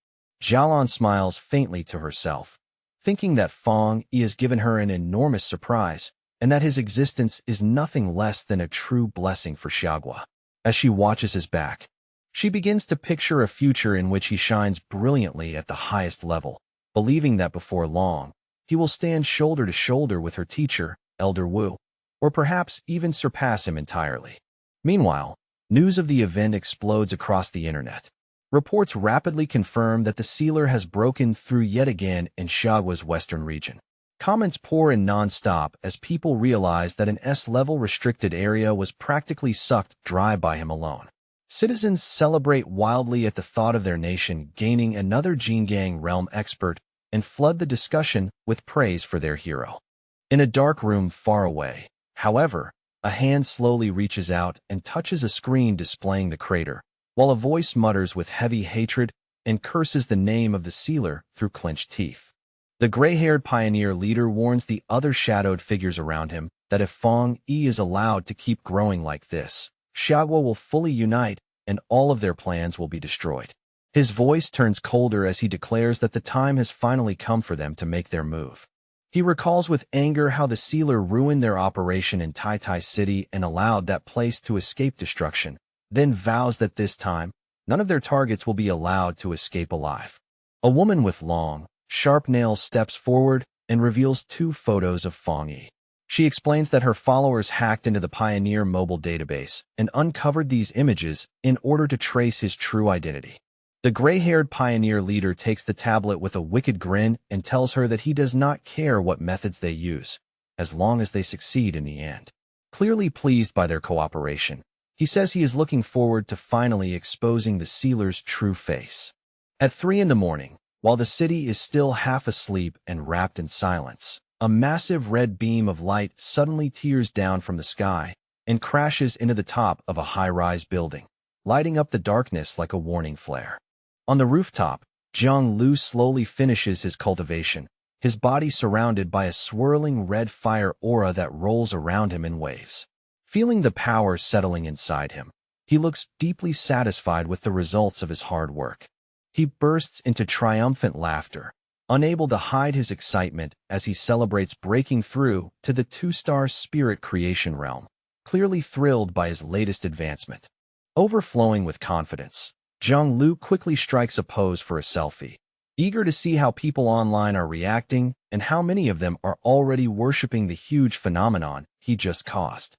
Xiaolan smiles faintly to herself, thinking that Fong Yi has given her an enormous surprise, and that his existence is nothing less than a true blessing for Xiagua. As she watches his back, she begins to picture a future in which he shines brilliantly at the highest level, believing that before long, he will stand shoulder to shoulder with her teacher, Elder Wu, or perhaps even surpass him entirely. Meanwhile, news of the event explodes across the internet. Reports rapidly confirm that the sealer has broken through yet again in Xiagua's western region. Comments pour in non-stop as people realize that an S-level restricted area was practically sucked dry by him alone. Citizens celebrate wildly at the thought of their nation gaining another Jingang realm expert and flood the discussion with praise for their hero. In a dark room far away, however, a hand slowly reaches out and touches a screen displaying the crater, while a voice mutters with heavy hatred and curses the name of the sealer through clenched teeth. The gray-haired pioneer leader warns the other shadowed figures around him that if Fong Yi is allowed to keep growing like this, Xiagua will fully unite and all of their plans will be destroyed. His voice turns colder as he declares that the time has finally come for them to make their move. He recalls with anger how the sealer ruined their operation in Tai Tai City and allowed that place to escape destruction, then vows that this time, none of their targets will be allowed to escape alive. A woman with long, sharp nails steps forward and reveals 2 photos of Fong Yi. She explains that her followers hacked into the Pioneer mobile database and uncovered these images in order to trace his true identity. The gray-haired pioneer leader takes the tablet with a wicked grin and tells her that he does not care what methods they use, as long as they succeed in the end. Clearly pleased by their cooperation, he says he is looking forward to finally exposing the sealer's true face. At 3 a.m, while the city is still half asleep and wrapped in silence, a massive red beam of light suddenly tears down from the sky and crashes into the top of a high-rise building, lighting up the darkness like a warning flare. On the rooftop, Jiang Lu slowly finishes his cultivation, his body surrounded by a swirling red fire aura that rolls around him in waves. Feeling the power settling inside him, he looks deeply satisfied with the results of his hard work. He bursts into triumphant laughter, unable to hide his excitement as he celebrates breaking through to the 2-star spirit creation realm, clearly thrilled by his latest advancement. Overflowing with confidence, Jiang Lu quickly strikes a pose for a selfie, eager to see how people online are reacting and how many of them are already worshipping the huge phenomenon he just caused.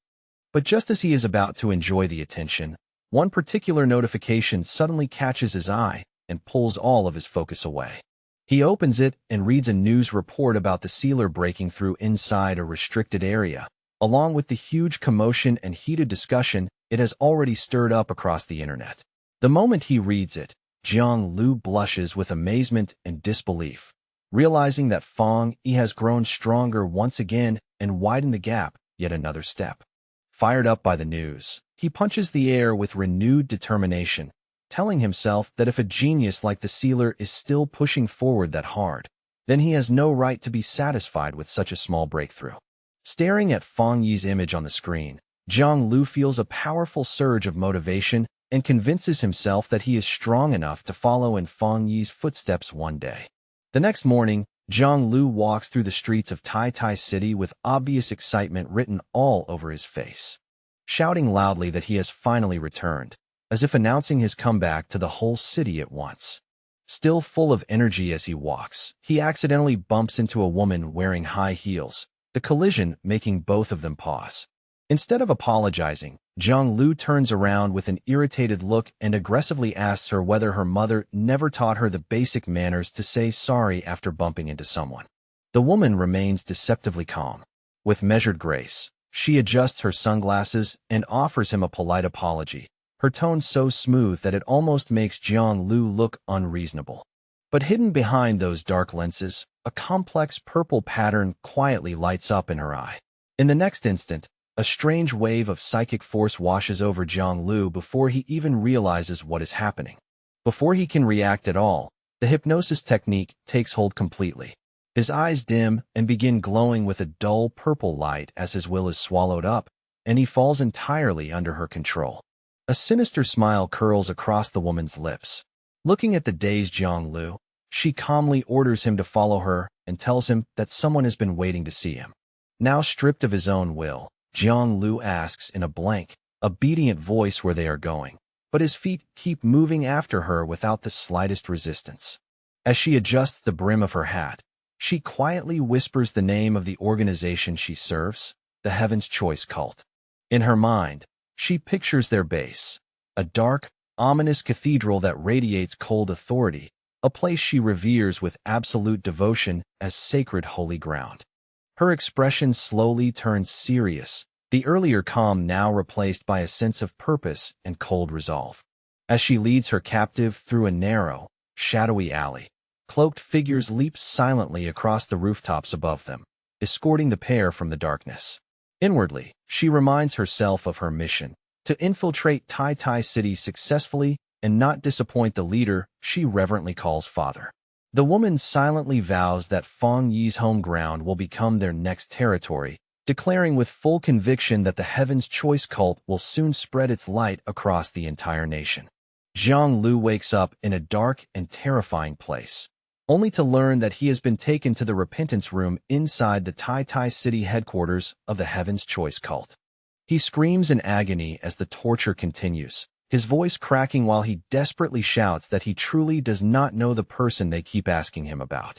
But just as he is about to enjoy the attention, one particular notification suddenly catches his eye and pulls all of his focus away. He opens it and reads a news report about the sealer breaking through inside a restricted area, along with the huge commotion and heated discussion it has already stirred up across the internet. The moment he reads it, Jiang Lu blushes with amazement and disbelief, realizing that Fong Yi has grown stronger once again and widened the gap yet another step. Fired up by the news, he punches the air with renewed determination, telling himself that if a genius like the sealer is still pushing forward that hard, then he has no right to be satisfied with such a small breakthrough. Staring at Fong Yi's image on the screen, Jiang Lu feels a powerful surge of motivation and convinces himself that he is strong enough to follow in Fong Yi's footsteps one day. The next morning, Jiang Lu walks through the streets of Tai Tai City with obvious excitement written all over his face, shouting loudly that he has finally returned, as if announcing his comeback to the whole city at once. Still full of energy as he walks, he accidentally bumps into a woman wearing high heels, the collision making both of them pause. Instead of apologizing, Jiang Lu turns around with an irritated look and aggressively asks her whether her mother never taught her the basic manners to say sorry after bumping into someone. The woman remains deceptively calm. With measured grace, she adjusts her sunglasses and offers him a polite apology, her tone so smooth that it almost makes Jiang Lu look unreasonable. But hidden behind those dark lenses, a complex purple pattern quietly lights up in her eye. In the next instant, a strange wave of psychic force washes over Jiang Lu before he even realizes what is happening. Before he can react at all, the hypnosis technique takes hold completely. His eyes dim and begin glowing with a dull purple light as his will is swallowed up, and he falls entirely under her control. A sinister smile curls across the woman's lips. Looking at the dazed Jiang Lu, she calmly orders him to follow her and tells him that someone has been waiting to see him. Now stripped of his own will, Jiang Lu asks in a blank, obedient voice where they are going, but his feet keep moving after her without the slightest resistance. As she adjusts the brim of her hat, she quietly whispers the name of the organization she serves, the Heaven's Choice Cult. In her mind, she pictures their base, a dark, ominous cathedral that radiates cold authority, a place she reveres with absolute devotion as sacred holy ground. Her expression slowly turns serious, the earlier calm now replaced by a sense of purpose and cold resolve. As she leads her captive through a narrow, shadowy alley, cloaked figures leap silently across the rooftops above them, escorting the pair from the darkness. Inwardly, she reminds herself of her mission, to infiltrate Tai Tai City successfully and not disappoint the leader she reverently calls father. The woman silently vows that Feng Yi's home ground will become their next territory, declaring with full conviction that the Heaven's Choice Cult will soon spread its light across the entire nation. Jiang Lu wakes up in a dark and terrifying place, only to learn that he has been taken to the repentance room inside the Tai Tai City headquarters of the Heaven's Choice Cult. He screams in agony as the torture continues, his voice cracking while he desperately shouts that he truly does not know the person they keep asking him about.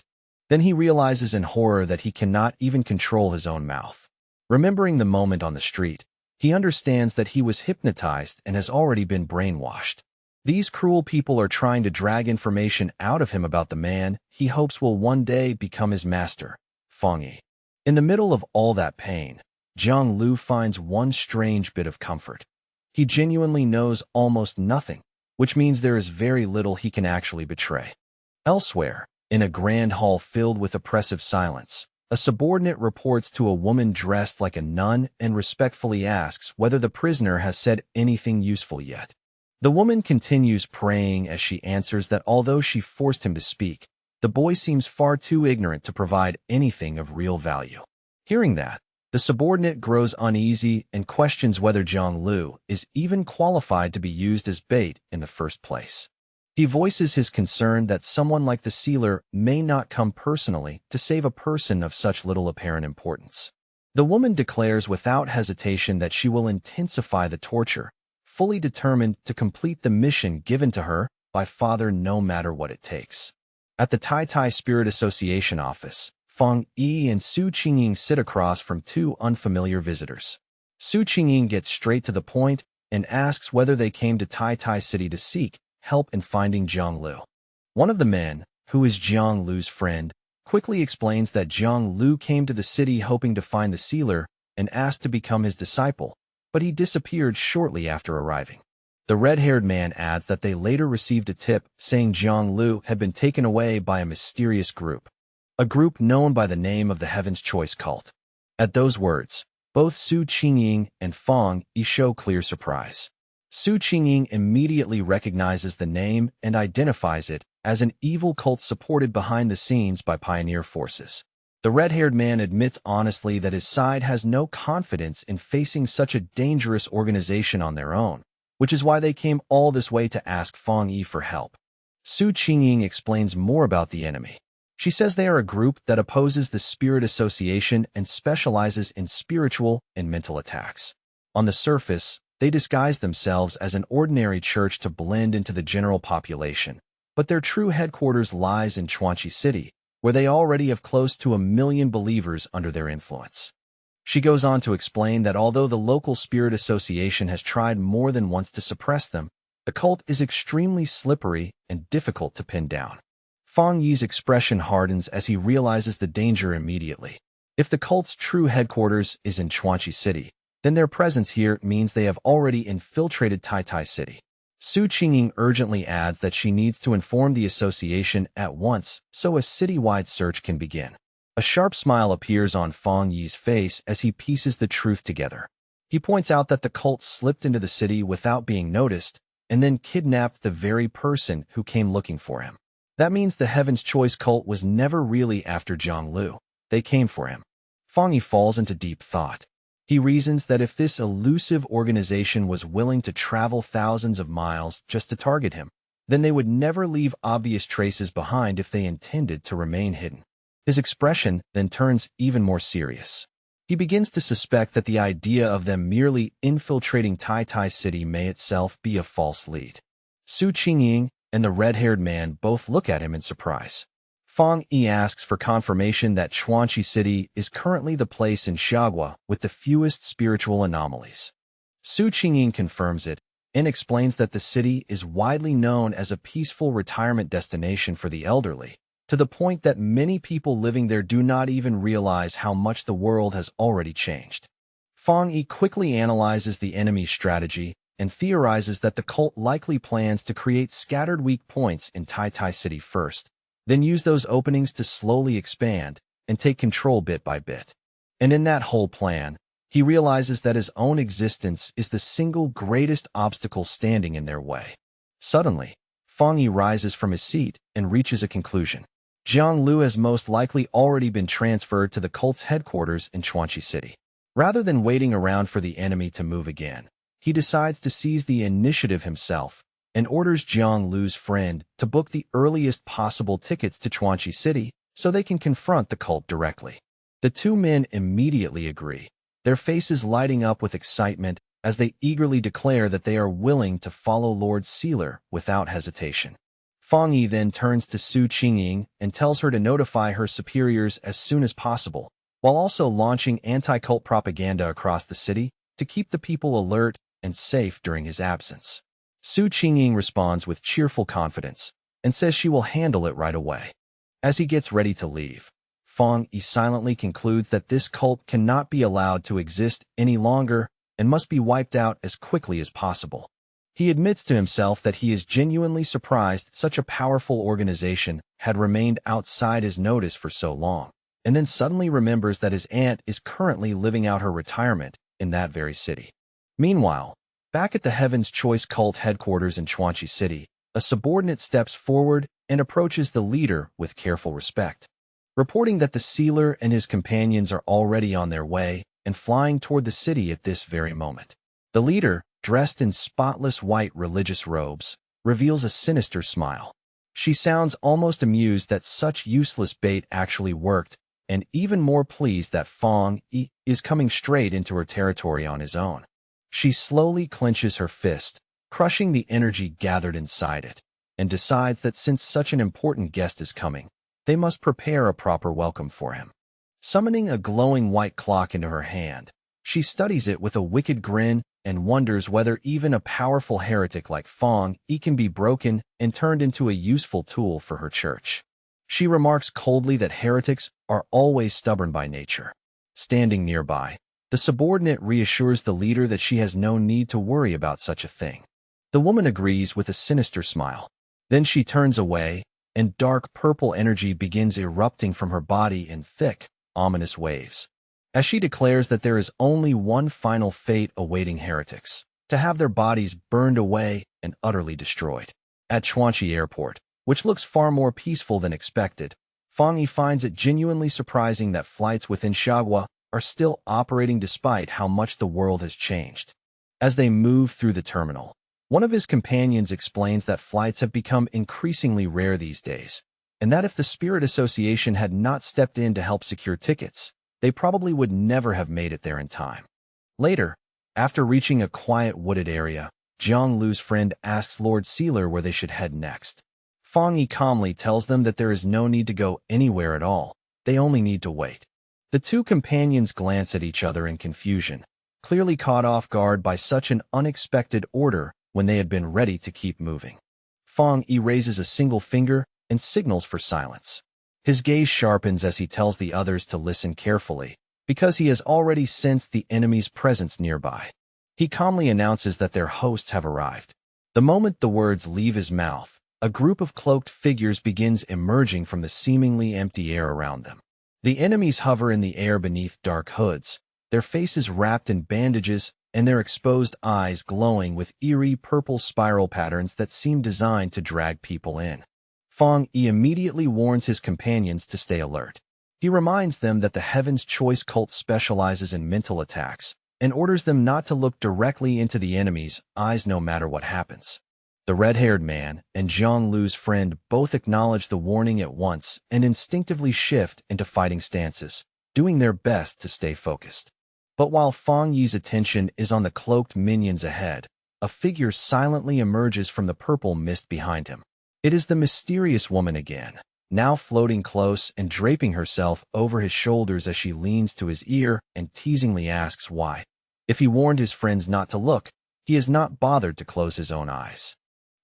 Then he realizes in horror that he cannot even control his own mouth. Remembering the moment on the street, he understands that he was hypnotized and has already been brainwashed. These cruel people are trying to drag information out of him about the man he hopes will one day become his master, Feng Yi. In the middle of all that pain, Jiang Lu finds one strange bit of comfort. He genuinely knows almost nothing, which means there is very little he can actually betray. Elsewhere, in a grand hall filled with oppressive silence, a subordinate reports to a woman dressed like a nun and respectfully asks whether the prisoner has said anything useful yet. The woman continues praying as she answers that although she forced him to speak, the boy seems far too ignorant to provide anything of real value. Hearing that, the subordinate grows uneasy and questions whether Jiang Lu is even qualified to be used as bait in the first place. He voices his concern that someone like the sealer may not come personally to save a person of such little apparent importance. The woman declares without hesitation that she will intensify the torture, fully determined to complete the mission given to her by father no matter what it takes. At the Tai Tai Spirit Association office, Feng Yi and Su Qingying sit across from two unfamiliar visitors. Su Qingying gets straight to the point and asks whether they came to Tai Tai City to seek help in finding Jiang Lu. One of the men, who is Jiang Lu's friend, quickly explains that Jiang Lu came to the city hoping to find the sealer and asked to become his disciple, but he disappeared shortly after arriving. The red-haired man adds that they later received a tip saying Jiang Lu had been taken away by a mysterious group, a group known by the name of the Heaven's Choice Cult. At those words, both Su Qingying and Feng Yi show clear surprise. Su Qingying immediately recognizes the name and identifies it as an evil cult supported behind the scenes by pioneer forces. The red-haired man admits honestly that his side has no confidence in facing such a dangerous organization on their own, which is why they came all this way to ask Feng Yi for help. Su Qingying explains more about the enemy. She says they are a group that opposes the Spirit Association and specializes in spiritual and mental attacks. On the surface, they disguise themselves as an ordinary church to blend into the general population, but their true headquarters lies in Chuanchi City, where they already have close to 1 million believers under their influence. She goes on to explain that although the local spirit association has tried more than once to suppress them, the cult is extremely slippery and difficult to pin down. Fang Yi's expression hardens as he realizes the danger immediately. If the cult's true headquarters is in Chuanchi City, then their presence here means they have already infiltrated Tai City. Su Qingying urgently adds that she needs to inform the association at once so a citywide search can begin. A sharp smile appears on Fang Yi's face as he pieces the truth together. He points out that the cult slipped into the city without being noticed and then kidnapped the very person who came looking for him. That means the Heaven's Choice cult was never really after Zhang. They came for him. Fang Yi falls into deep thought. He reasons that if this elusive organization was willing to travel thousands of miles just to target him, then they would never leave obvious traces behind if they intended to remain hidden. His expression then turns even more serious. He begins to suspect that the idea of them merely infiltrating Tai City may itself be a false lead. Su Qingying and the red-haired man both look at him in surprise. Fang Yi asks for confirmation that Chuanchi City is currently the place in Xiagua with the fewest spiritual anomalies. Su Qingying confirms it and explains that the city is widely known as a peaceful retirement destination for the elderly, to the point that many people living there do not even realize how much the world has already changed. Fang Yi quickly analyzes the enemy's strategy and theorizes that the cult likely plans to create scattered weak points in Tai City first, then use those openings to slowly expand and take control bit by bit. And in that whole plan, he realizes that his own existence is the single greatest obstacle standing in their way. Suddenly, Fang Yi rises from his seat and reaches a conclusion. Zhang Lu has most likely already been transferred to the cult's headquarters in Chuanchi City. Rather than waiting around for the enemy to move again, he decides to seize the initiative himself and orders Zhang Lu's friend to book the earliest possible tickets to Chuanchi City so they can confront the cult directly. The two men immediately agree, their faces lighting up with excitement as they eagerly declare that they are willing to follow Lord Sealer without hesitation. Fang Yi then turns to Su Qingying and tells her to notify her superiors as soon as possible, while also launching anti-cult propaganda across the city to keep the people alert and safe during his absence. Su Qingying responds with cheerful confidence and says she will handle it right away. As he gets ready to leave, Fang Yi silently concludes that this cult cannot be allowed to exist any longer and must be wiped out as quickly as possible. He admits to himself that he is genuinely surprised such a powerful organization had remained outside his notice for so long, and then suddenly remembers that his aunt is currently living out her retirement in that very city. Meanwhile, back at the Heaven's Choice cult headquarters in Chuanchi City, a subordinate steps forward and approaches the leader with careful respect, reporting that the sealer and his companions are already on their way and flying toward the city at this very moment. The leader, dressed in spotless white religious robes, reveals a sinister smile. She sounds almost amused that such useless bait actually worked, and even more pleased that Fang Yi is coming straight into her territory on his own. She slowly clenches her fist, crushing the energy gathered inside it, and decides that since such an important guest is coming, they must prepare a proper welcome for him. Summoning a glowing white clock into her hand, she studies it with a wicked grin and wonders whether even a powerful heretic like Fang Yi can be broken and turned into a useful tool for her church. She remarks coldly that heretics are always stubborn by nature. Standing nearby, the subordinate reassures the leader that she has no need to worry about such a thing. The woman agrees with a sinister smile. Then she turns away, and dark purple energy begins erupting from her body in thick, ominous waves. As she declares that there is only one final fate awaiting heretics, to have their bodies burned away and utterly destroyed. At Chuanchi Airport, which looks far more peaceful than expected, Fang Yi finds it genuinely surprising that flights within Xiagua are still operating despite how much the world has changed. As they move through the terminal, one of his companions explains that flights have become increasingly rare these days, and that if the Spirit Association had not stepped in to help secure tickets, they probably would never have made it there in time. Later, after reaching a quiet wooded area, Zhang Lu's friend asks Lord Sealer where they should head next. Fang Yi calmly tells them that there is no need to go anywhere at all, they only need to wait. The two companions glance at each other in confusion, clearly caught off guard by such an unexpected order when they had been ready to keep moving. Fong Yi raises a single finger and signals for silence. His gaze sharpens as he tells the others to listen carefully, because he has already sensed the enemy's presence nearby. He calmly announces that their hosts have arrived. The moment the words leave his mouth, a group of cloaked figures begins emerging from the seemingly empty air around them. The enemies hover in the air beneath dark hoods, their faces wrapped in bandages and their exposed eyes glowing with eerie purple spiral patterns that seem designed to drag people in. Fong Yi immediately warns his companions to stay alert. He reminds them that the Heaven's Choice cult specializes in mental attacks and orders them not to look directly into the enemy's eyes no matter what happens. The red-haired man and Zhang Lu's friend both acknowledge the warning at once and instinctively shift into fighting stances, doing their best to stay focused. But while Fong Yi's attention is on the cloaked minions ahead, a figure silently emerges from the purple mist behind him. It is the mysterious woman again, now floating close and draping herself over his shoulders as she leans to his ear and teasingly asks why. If he warned his friends not to look, he has not bothered to close his own eyes.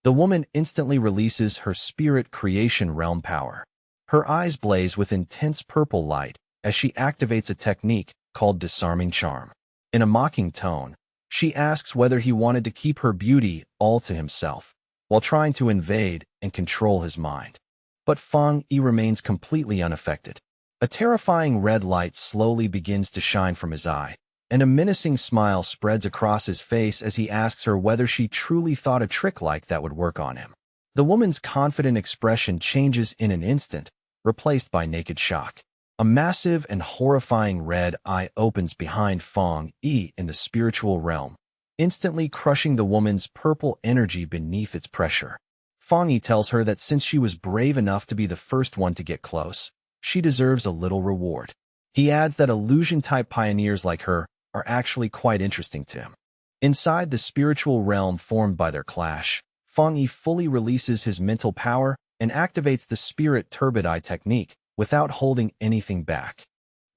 The woman instantly releases her spirit creation realm power. Her eyes blaze with intense purple light as she activates a technique called disarming charm. In a mocking tone, she asks whether he wanted to keep her beauty all to himself, while trying to invade and control his mind. But Fong Yi remains completely unaffected. A terrifying red light slowly begins to shine from his eye, and a menacing smile spreads across his face as he asks her whether she truly thought a trick like that would work on him. The woman's confident expression changes in an instant, replaced by naked shock. A massive and horrifying red eye opens behind Fong Yi in the spiritual realm, instantly crushing the woman's purple energy beneath its pressure. Fong Yi tells her that since she was brave enough to be the first one to get close, she deserves a little reward. He adds that illusion-type pioneers like her are actually quite interesting to him. Inside the spiritual realm formed by their clash, Fong Yi fully releases his mental power and activates the Spirit Turbideye technique without holding anything back.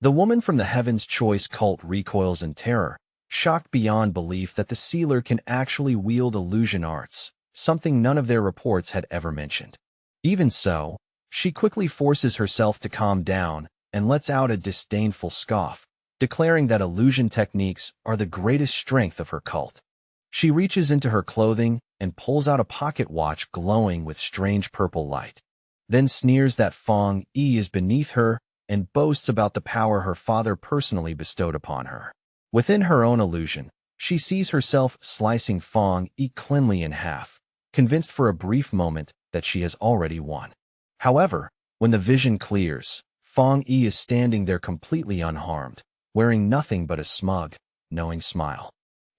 The woman from the Heaven's Choice cult recoils in terror, shocked beyond belief that the sealer can actually wield illusion arts, something none of their reports had ever mentioned. Even so, she quickly forces herself to calm down and lets out a disdainful scoff, declaring that illusion techniques are the greatest strength of her cult. She reaches into her clothing and pulls out a pocket watch glowing with strange purple light, then sneers that Fong Yi is beneath her and boasts about the power her father personally bestowed upon her. Within her own illusion, she sees herself slicing Fong Yi cleanly in half, convinced for a brief moment that she has already won. However, when the vision clears, Fong Yi is standing there completely unharmed, wearing nothing but a smug, knowing smile.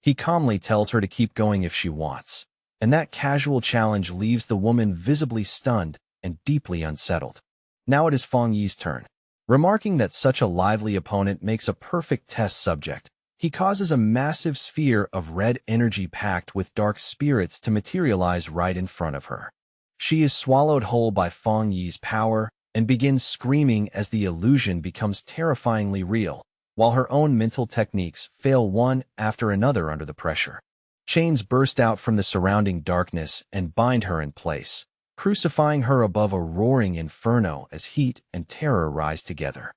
He calmly tells her to keep going if she wants, and that casual challenge leaves the woman visibly stunned and deeply unsettled. Now it is Fong Yi's turn. Remarking that such a lively opponent makes a perfect test subject, he causes a massive sphere of red energy packed with dark spirits to materialize right in front of her. She is swallowed whole by Fong Yi's power and begins screaming as the illusion becomes terrifyingly real, while her own mental techniques fail one after another under the pressure. Chains burst out from the surrounding darkness and bind her in place, crucifying her above a roaring inferno as heat and terror rise together.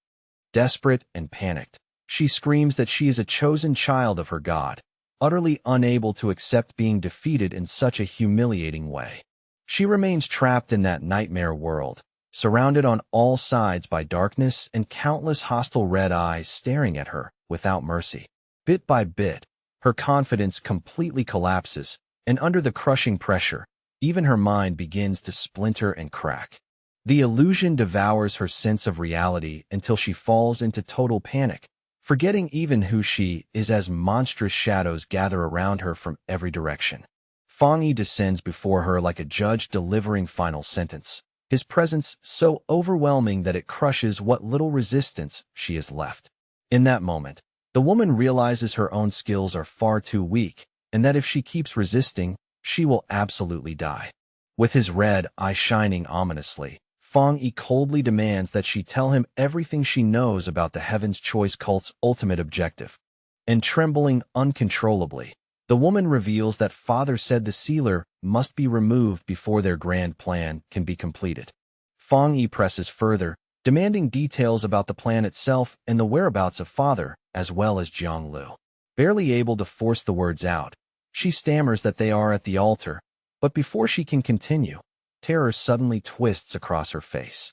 Desperate and panicked, she screams that she is a chosen child of her god, utterly unable to accept being defeated in such a humiliating way. She remains trapped in that nightmare world, surrounded on all sides by darkness and countless hostile red eyes staring at her without mercy. Bit by bit, her confidence completely collapses, and under the crushing pressure, even her mind begins to splinter and crack. The illusion devours her sense of reality until she falls into total panic, forgetting even who she is as monstrous shadows gather around her from every direction. Fong Yi descends before her like a judge delivering final sentence, his presence so overwhelming that it crushes what little resistance she has left. In that moment, the woman realizes her own skills are far too weak, and that if she keeps resisting, she will absolutely die. With his red eye shining ominously, Fong Yi coldly demands that she tell him everything she knows about the Heaven's Choice cult's ultimate objective. And trembling uncontrollably, the woman reveals that father said the sealer must be removed before their grand plan can be completed. Fong Yi presses further, demanding details about the plan itself and the whereabouts of father, as well as Jiang Lu. Barely able to force the words out, she stammers that they are at the altar, but before she can continue, terror suddenly twists across her face.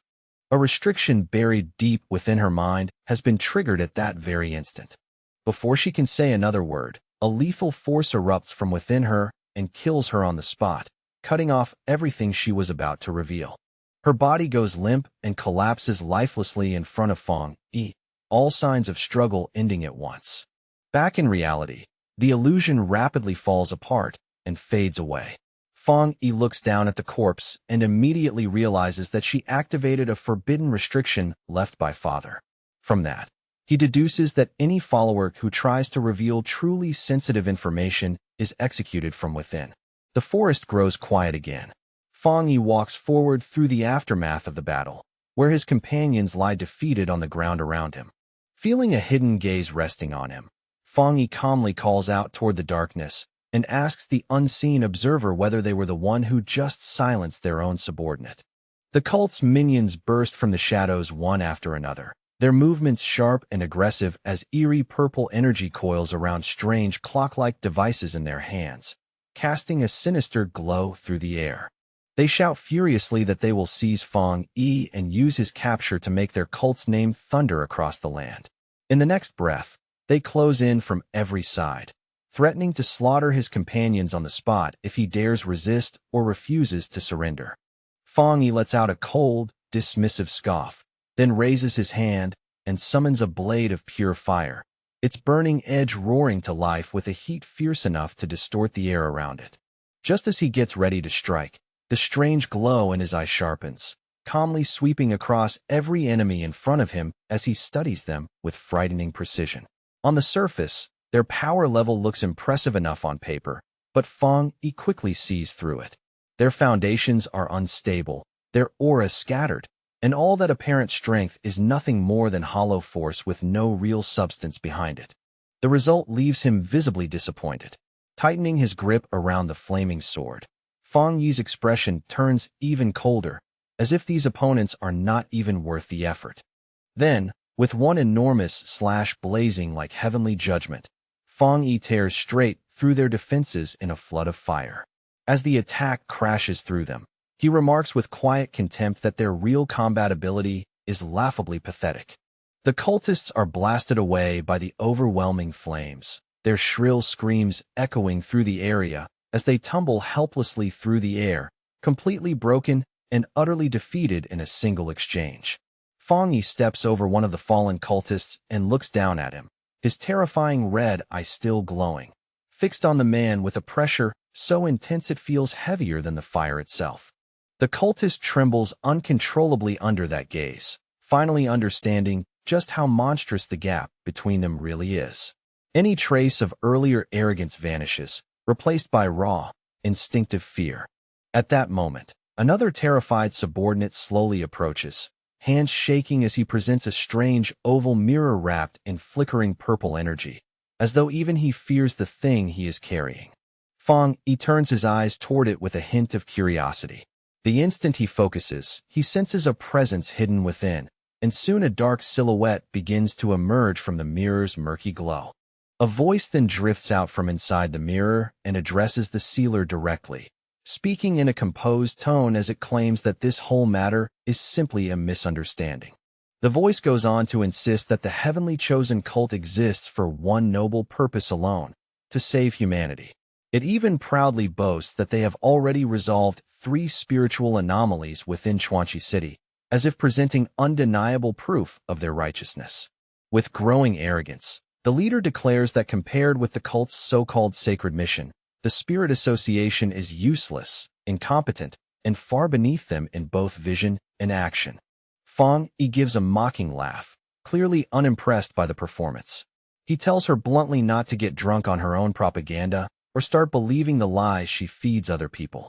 A restriction buried deep within her mind has been triggered at that very instant. Before she can say another word, a lethal force erupts from within her and kills her on the spot, cutting off everything she was about to reveal. Her body goes limp and collapses lifelessly in front of Fong Yi, all signs of struggle ending at once. Back in reality, the illusion rapidly falls apart and fades away. Fong Yi looks down at the corpse and immediately realizes that she activated a forbidden restriction left by father. From that, he deduces that any follower who tries to reveal truly sensitive information is executed from within. The forest grows quiet again. Fong Yi walks forward through the aftermath of the battle, where his companions lie defeated on the ground around him. Feeling a hidden gaze resting on him, Fong Yi calmly calls out toward the darkness and asks the unseen observer whether they were the one who just silenced their own subordinate. The cult's minions burst from the shadows one after another, their movements sharp and aggressive as eerie purple energy coils around strange clock-like devices in their hands, casting a sinister glow through the air. They shout furiously that they will seize Fong Yi and use his capture to make their cult's name thunder across the land. In the next breath, they close in from every side, threatening to slaughter his companions on the spot if he dares resist or refuses to surrender. Fong Yi lets out a cold, dismissive scoff, then raises his hand and summons a blade of pure fire, its burning edge roaring to life with a heat fierce enough to distort the air around it. Just as he gets ready to strike, the strange glow in his eye sharpens, calmly sweeping across every enemy in front of him as he studies them with frightening precision. On the surface, their power level looks impressive enough on paper, but Fong Yi quickly sees through it. Their foundations are unstable, their aura scattered, and all that apparent strength is nothing more than hollow force with no real substance behind it. The result leaves him visibly disappointed. Tightening his grip around the flaming sword, Fong Yi's expression turns even colder, as if these opponents are not even worth the effort. Then, with one enormous slash blazing like heavenly judgment, Fong Yi tears straight through their defenses in a flood of fire. As the attack crashes through them, he remarks with quiet contempt that their real combat ability is laughably pathetic. The cultists are blasted away by the overwhelming flames, their shrill screams echoing through the area as they tumble helplessly through the air, completely broken and utterly defeated in a single exchange. Fong Yi steps over one of the fallen cultists and looks down at him, his terrifying red eye still glowing, fixed on the man with a pressure so intense it feels heavier than the fire itself. The cultist trembles uncontrollably under that gaze, finally understanding just how monstrous the gap between them really is. Any trace of earlier arrogance vanishes, replaced by raw, instinctive fear. At that moment, another terrified subordinate slowly approaches, hands shaking as he presents a strange oval mirror wrapped in flickering purple energy, as though even he fears the thing he is carrying. Fong Yi turns his eyes toward it with a hint of curiosity. The instant he focuses, he senses a presence hidden within, and soon a dark silhouette begins to emerge from the mirror's murky glow. A voice then drifts out from inside the mirror and addresses the sealer directly, speaking in a composed tone as it claims that this whole matter is simply a misunderstanding. The voice goes on to insist that the heavenly chosen cult exists for one noble purpose alone, to save humanity. It even proudly boasts that they have already resolved 3 spiritual anomalies within Chuanchi City, as if presenting undeniable proof of their righteousness. With growing arrogance, the leader declares that compared with the cult's so-called sacred mission, the Spirit Association is useless, incompetent, and far beneath them in both vision and action. Fong Yi gives a mocking laugh, clearly unimpressed by the performance. He tells her bluntly not to get drunk on her own propaganda or start believing the lies she feeds other people.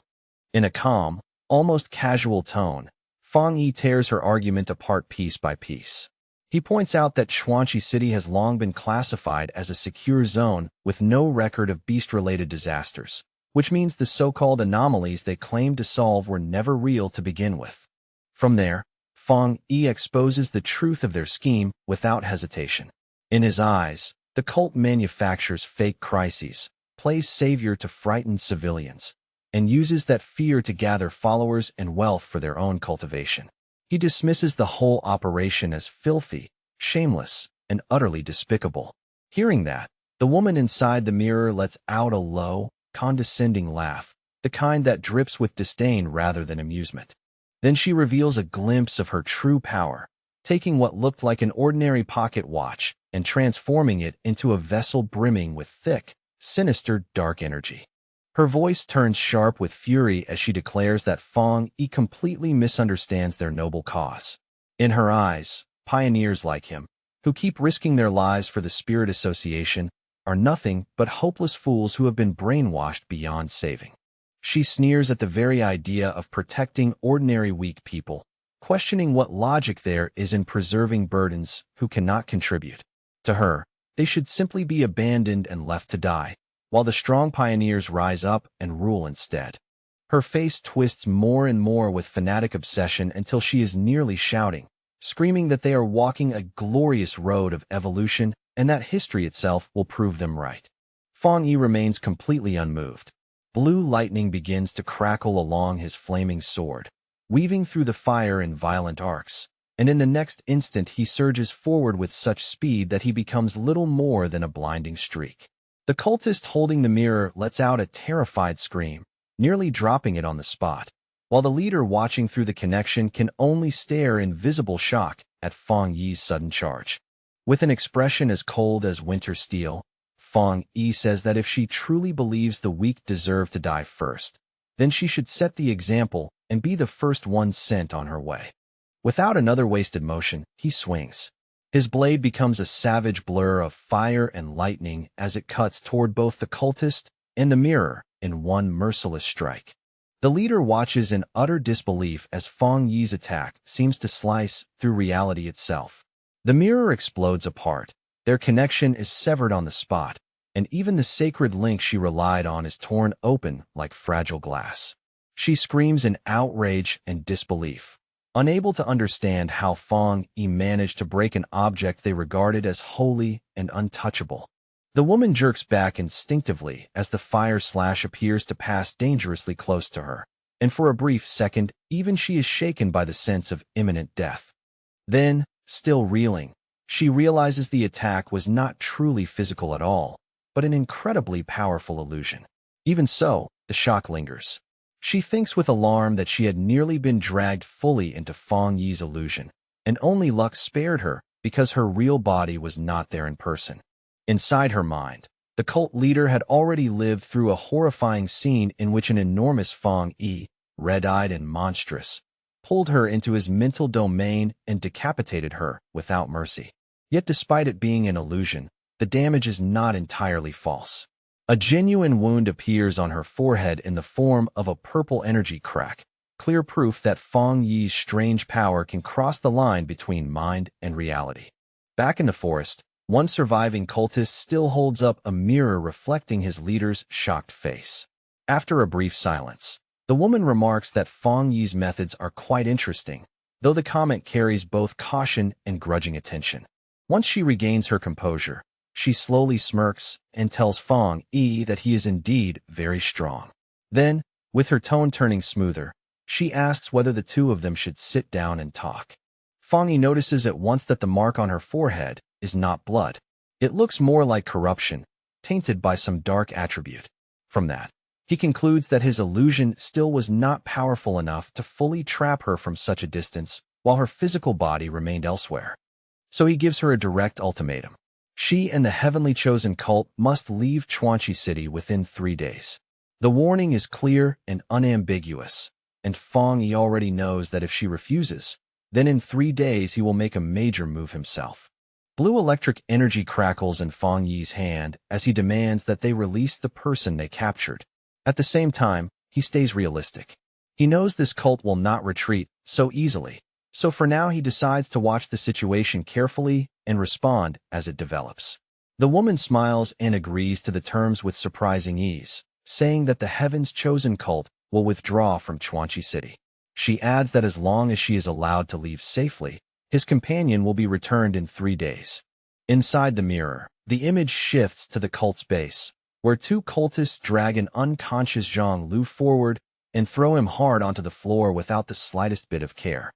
In a calm, almost casual tone, Fang Yi tears her argument apart piece by piece. He points out that Chuanchi City has long been classified as a secure zone with no record of beast-related disasters, which means the so-called anomalies they claimed to solve were never real to begin with. From there, Fang Yi exposes the truth of their scheme without hesitation. In his eyes, the cult manufactures fake crises, plays savior to frighten civilians, and uses that fear to gather followers and wealth for their own cultivation. He dismisses the whole operation as filthy, shameless, and utterly despicable. Hearing that, the woman inside the mirror lets out a low, condescending laugh, the kind that drips with disdain rather than amusement. Then she reveals a glimpse of her true power, taking what looked like an ordinary pocket watch and transforming it into a vessel brimming with thick, sinister, dark energy. Her voice turns sharp with fury as she declares that Fang Yi completely misunderstands their noble cause. In her eyes, pioneers like him, who keep risking their lives for the Spirit Association, are nothing but hopeless fools who have been brainwashed beyond saving. She sneers at the very idea of protecting ordinary weak people, questioning what logic there is in preserving burdens who cannot contribute. To her, they should simply be abandoned and left to die, while the strong pioneers rise up and rule instead. Her face twists more and more with fanatic obsession until she is nearly shouting, screaming that they are walking a glorious road of evolution and that history itself will prove them right. Fang Yi remains completely unmoved. Blue lightning begins to crackle along his flaming sword, weaving through the fire in violent arcs, and in the next instant he surges forward with such speed that he becomes little more than a blinding streak. The cultist holding the mirror lets out a terrified scream, nearly dropping it on the spot, while the leader watching through the connection can only stare in visible shock at Fang Yi's sudden charge. With an expression as cold as winter steel, Fang Yi says that if she truly believes the weak deserve to die first, then she should set the example and be the first one sent on her way. Without another wasted motion, he swings. His blade becomes a savage blur of fire and lightning as it cuts toward both the cultist and the mirror in one merciless strike. The leader watches in utter disbelief as Fang Yi's attack seems to slice through reality itself. The mirror explodes apart, their connection is severed on the spot, and even the sacred link she relied on is torn open like fragile glass. She screams in outrage and disbelief, unable to understand how Fang Yi managed to break an object they regarded as holy and untouchable. The woman jerks back instinctively as the fire slash appears to pass dangerously close to her, and for a brief second, even she is shaken by the sense of imminent death. Then, still reeling, she realizes the attack was not truly physical at all, but an incredibly powerful illusion. Even so, the shock lingers. She thinks with alarm that she had nearly been dragged fully into Fang Yi's illusion, and only luck spared her because her real body was not there in person. Inside her mind, the cult leader had already lived through a horrifying scene in which an enormous Fang Yi, red-eyed and monstrous, pulled her into his mental domain and decapitated her without mercy. Yet despite it being an illusion, the damage is not entirely false. A genuine wound appears on her forehead in the form of a purple energy crack, clear proof that Fang Yi's strange power can cross the line between mind and reality. Back in the forest, one surviving cultist still holds up a mirror reflecting his leader's shocked face. After a brief silence, the woman remarks that Fang Yi's methods are quite interesting, though the comment carries both caution and grudging attention. Once she regains her composure, she slowly smirks and tells Fang Yi that he is indeed very strong. Then, with her tone turning smoother, she asks whether the two of them should sit down and talk. Fang Yi notices at once that the mark on her forehead is not blood. It looks more like corruption, tainted by some dark attribute. From that, he concludes that his illusion still was not powerful enough to fully trap her from such a distance, while her physical body remained elsewhere. So he gives her a direct ultimatum. She and the heavenly chosen cult must leave Chuanchi City within 3 days. The warning is clear and unambiguous, and Fang Yi already knows that if she refuses, then in 3 days he will make a major move himself. Blue electric energy crackles in Fang Yi's hand as he demands that they release the person they captured. At the same time, he stays realistic. He knows this cult will not retreat so easily, so for now he decides to watch the situation carefully and respond as it develops. The woman smiles and agrees to the terms with surprising ease, saying that the Heaven's Chosen cult will withdraw from Chuanchi City. She adds that as long as she is allowed to leave safely, his companion will be returned in 3 days. Inside the mirror, the image shifts to the cult's base, where 2 cultists drag an unconscious Zhang Lu forward and throw him hard onto the floor without the slightest bit of care.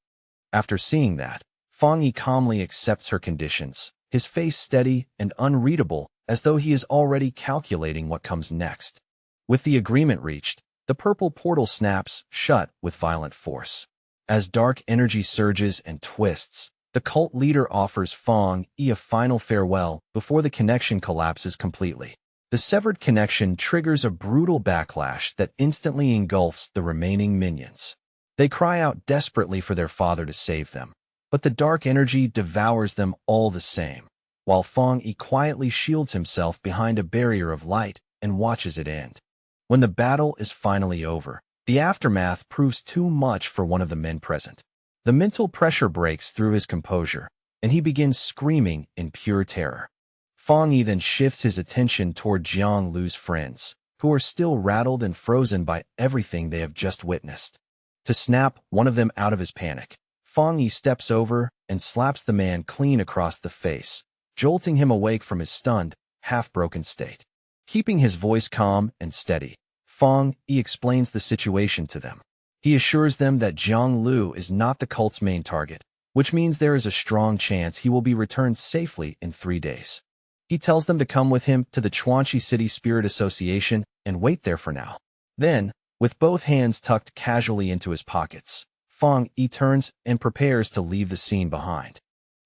After seeing that, Fang Yi calmly accepts her conditions, his face steady and unreadable as though he is already calculating what comes next. With the agreement reached, the purple portal snaps shut with violent force. As dark energy surges and twists, the cult leader offers Fang Yi a final farewell before the connection collapses completely. The severed connection triggers a brutal backlash that instantly engulfs the remaining minions. They cry out desperately for their father to save them, but the dark energy devours them all the same, while Fang Yi quietly shields himself behind a barrier of light and watches it end. When the battle is finally over, the aftermath proves too much for one of the men present. The mental pressure breaks through his composure, and he begins screaming in pure terror. Fang Yi then shifts his attention toward Jiang Lu's friends, who are still rattled and frozen by everything they have just witnessed. To snap one of them out of his panic, Fang Yi steps over and slaps the man clean across the face, jolting him awake from his stunned, half-broken state. Keeping his voice calm and steady, Fang Yi explains the situation to them. He assures them that Jiang Lu is not the cult's main target, which means there is a strong chance he will be returned safely in 3 days. He tells them to come with him to the Chuanchi City Spirit Association and wait there for now. Then, with both hands tucked casually into his pockets, Fang Yi turns and prepares to leave the scene behind.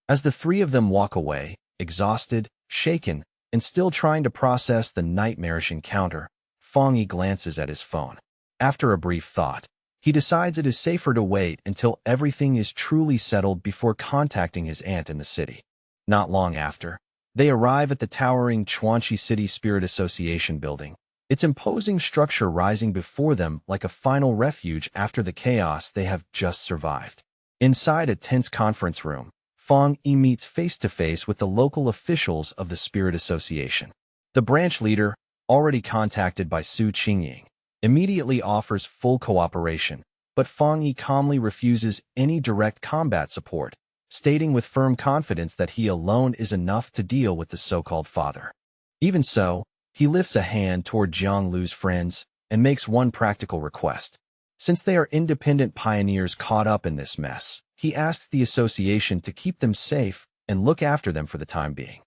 As the 3 of them walk away, exhausted, shaken, and still trying to process the nightmarish encounter, Fang Yi glances at his phone. After a brief thought, he decides it is safer to wait until everything is truly settled before contacting his aunt in the city. Not long after, they arrive at the towering Chuanchi City Spirit Association building, its imposing structure rising before them like a final refuge after the chaos they have just survived. Inside a tense conference room, Fang Yi meets face-to-face with the local officials of the Spirit Association. The branch leader, already contacted by Su Qingying, immediately offers full cooperation, but Fang Yi calmly refuses any direct combat support, stating with firm confidence that he alone is enough to deal with the so-called father. Even so, he lifts a hand toward Jiang Lu's friends and makes one practical request. Since they are independent pioneers caught up in this mess, he asks the association to keep them safe and look after them for the time being.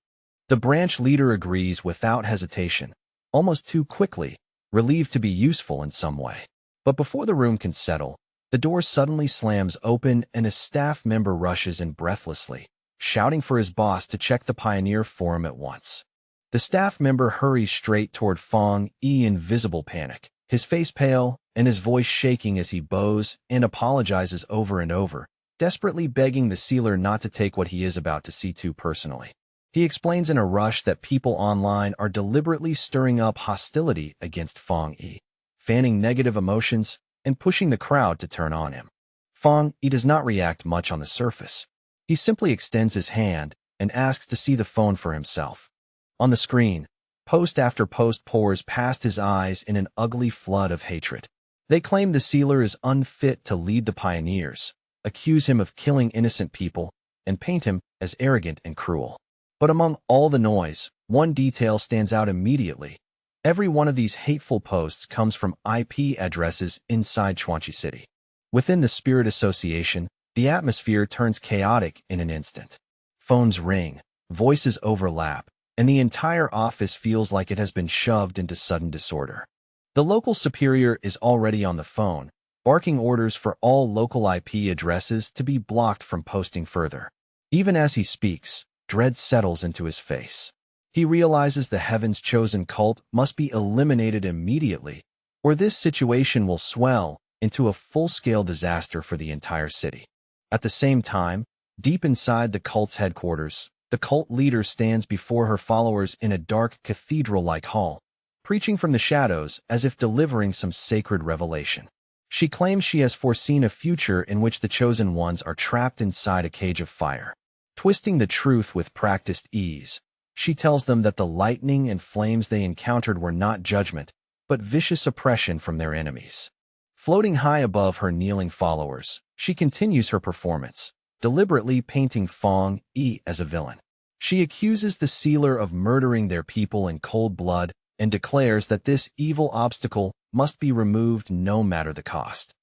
The branch leader agrees without hesitation, almost too quickly, relieved to be useful in some way. But before the room can settle, the door suddenly slams open and a staff member rushes in breathlessly, shouting for his boss to check the Pioneer Forum at once. The staff member hurries straight toward Fang Yi in visible panic, his face pale and his voice shaking as he bows and apologizes over and over, desperately begging the sealer not to take what he is about to see too personally. He explains in a rush that people online are deliberately stirring up hostility against Fang Yi, fanning negative emotions and pushing the crowd to turn on him. Fang Yi does not react much on the surface. He simply extends his hand and asks to see the phone for himself. On the screen, post after post pours past his eyes in an ugly flood of hatred. They claim the sealer is unfit to lead the pioneers, accuse him of killing innocent people, and paint him as arrogant and cruel. But among all the noise, one detail stands out immediately. Every one of these hateful posts comes from IP addresses inside Chuanchi City. Within the Spirit Association, the atmosphere turns chaotic in an instant. Phones ring, voices overlap, and the entire office feels like it has been shoved into sudden disorder. The local superior is already on the phone, barking orders for all local IP addresses to be blocked from posting further. Even as he speaks, dread settles into his face. He realizes the Heaven's Chosen cult must be eliminated immediately, or this situation will swell into a full-scale disaster for the entire city. At the same time, deep inside the cult's headquarters, the cult leader stands before her followers in a dark cathedral-like hall, preaching from the shadows as if delivering some sacred revelation. She claims she has foreseen a future in which the chosen ones are trapped inside a cage of fire. Twisting the truth with practiced ease, she tells them that the lightning and flames they encountered were not judgment, but vicious oppression from their enemies. Floating high above her kneeling followers, she continues her performance, deliberately painting Fong Yi as a villain. She accuses the sealer of murdering their people in cold blood and declares that this evil obstacle must be removed no matter the cost.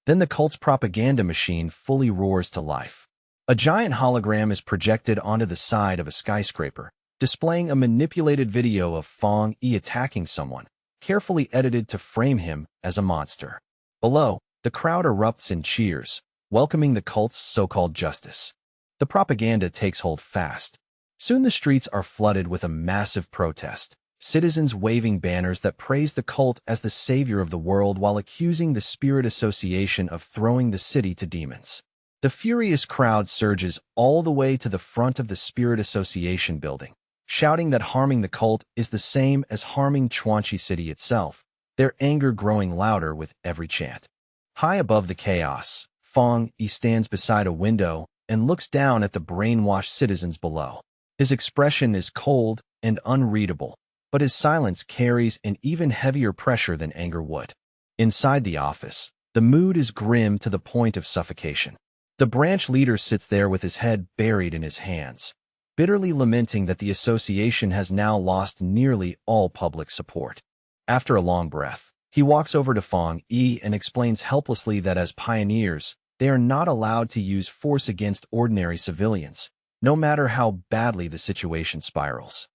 Then the cult's propaganda machine fully roars to life. A giant hologram is projected onto the side of a skyscraper, displaying a manipulated video of Fong Yi attacking someone, carefully edited to frame him as a monster. Below, the crowd erupts in cheers, welcoming the cult's so-called justice. The propaganda takes hold fast. Soon the streets are flooded with a massive protest, citizens waving banners that praise the cult as the savior of the world while accusing the Spirit Association of throwing the city to demons. The furious crowd surges all the way to the front of the Spirit Association building, shouting that harming the cult is the same as harming Chuanchi City itself, their anger growing louder with every chant. High above the chaos, Fong Yi stands beside a window and looks down at the brainwashed citizens below. His expression is cold and unreadable, but his silence carries an even heavier pressure than anger would. Inside the office, the mood is grim to the point of suffocation. The branch leader sits there with his head buried in his hands, bitterly lamenting that the association has now lost nearly all public support. After a long breath, he walks over to Fong Yi and explains helplessly that as pioneers, they are not allowed to use force against ordinary civilians, no matter how badly the situation spirals.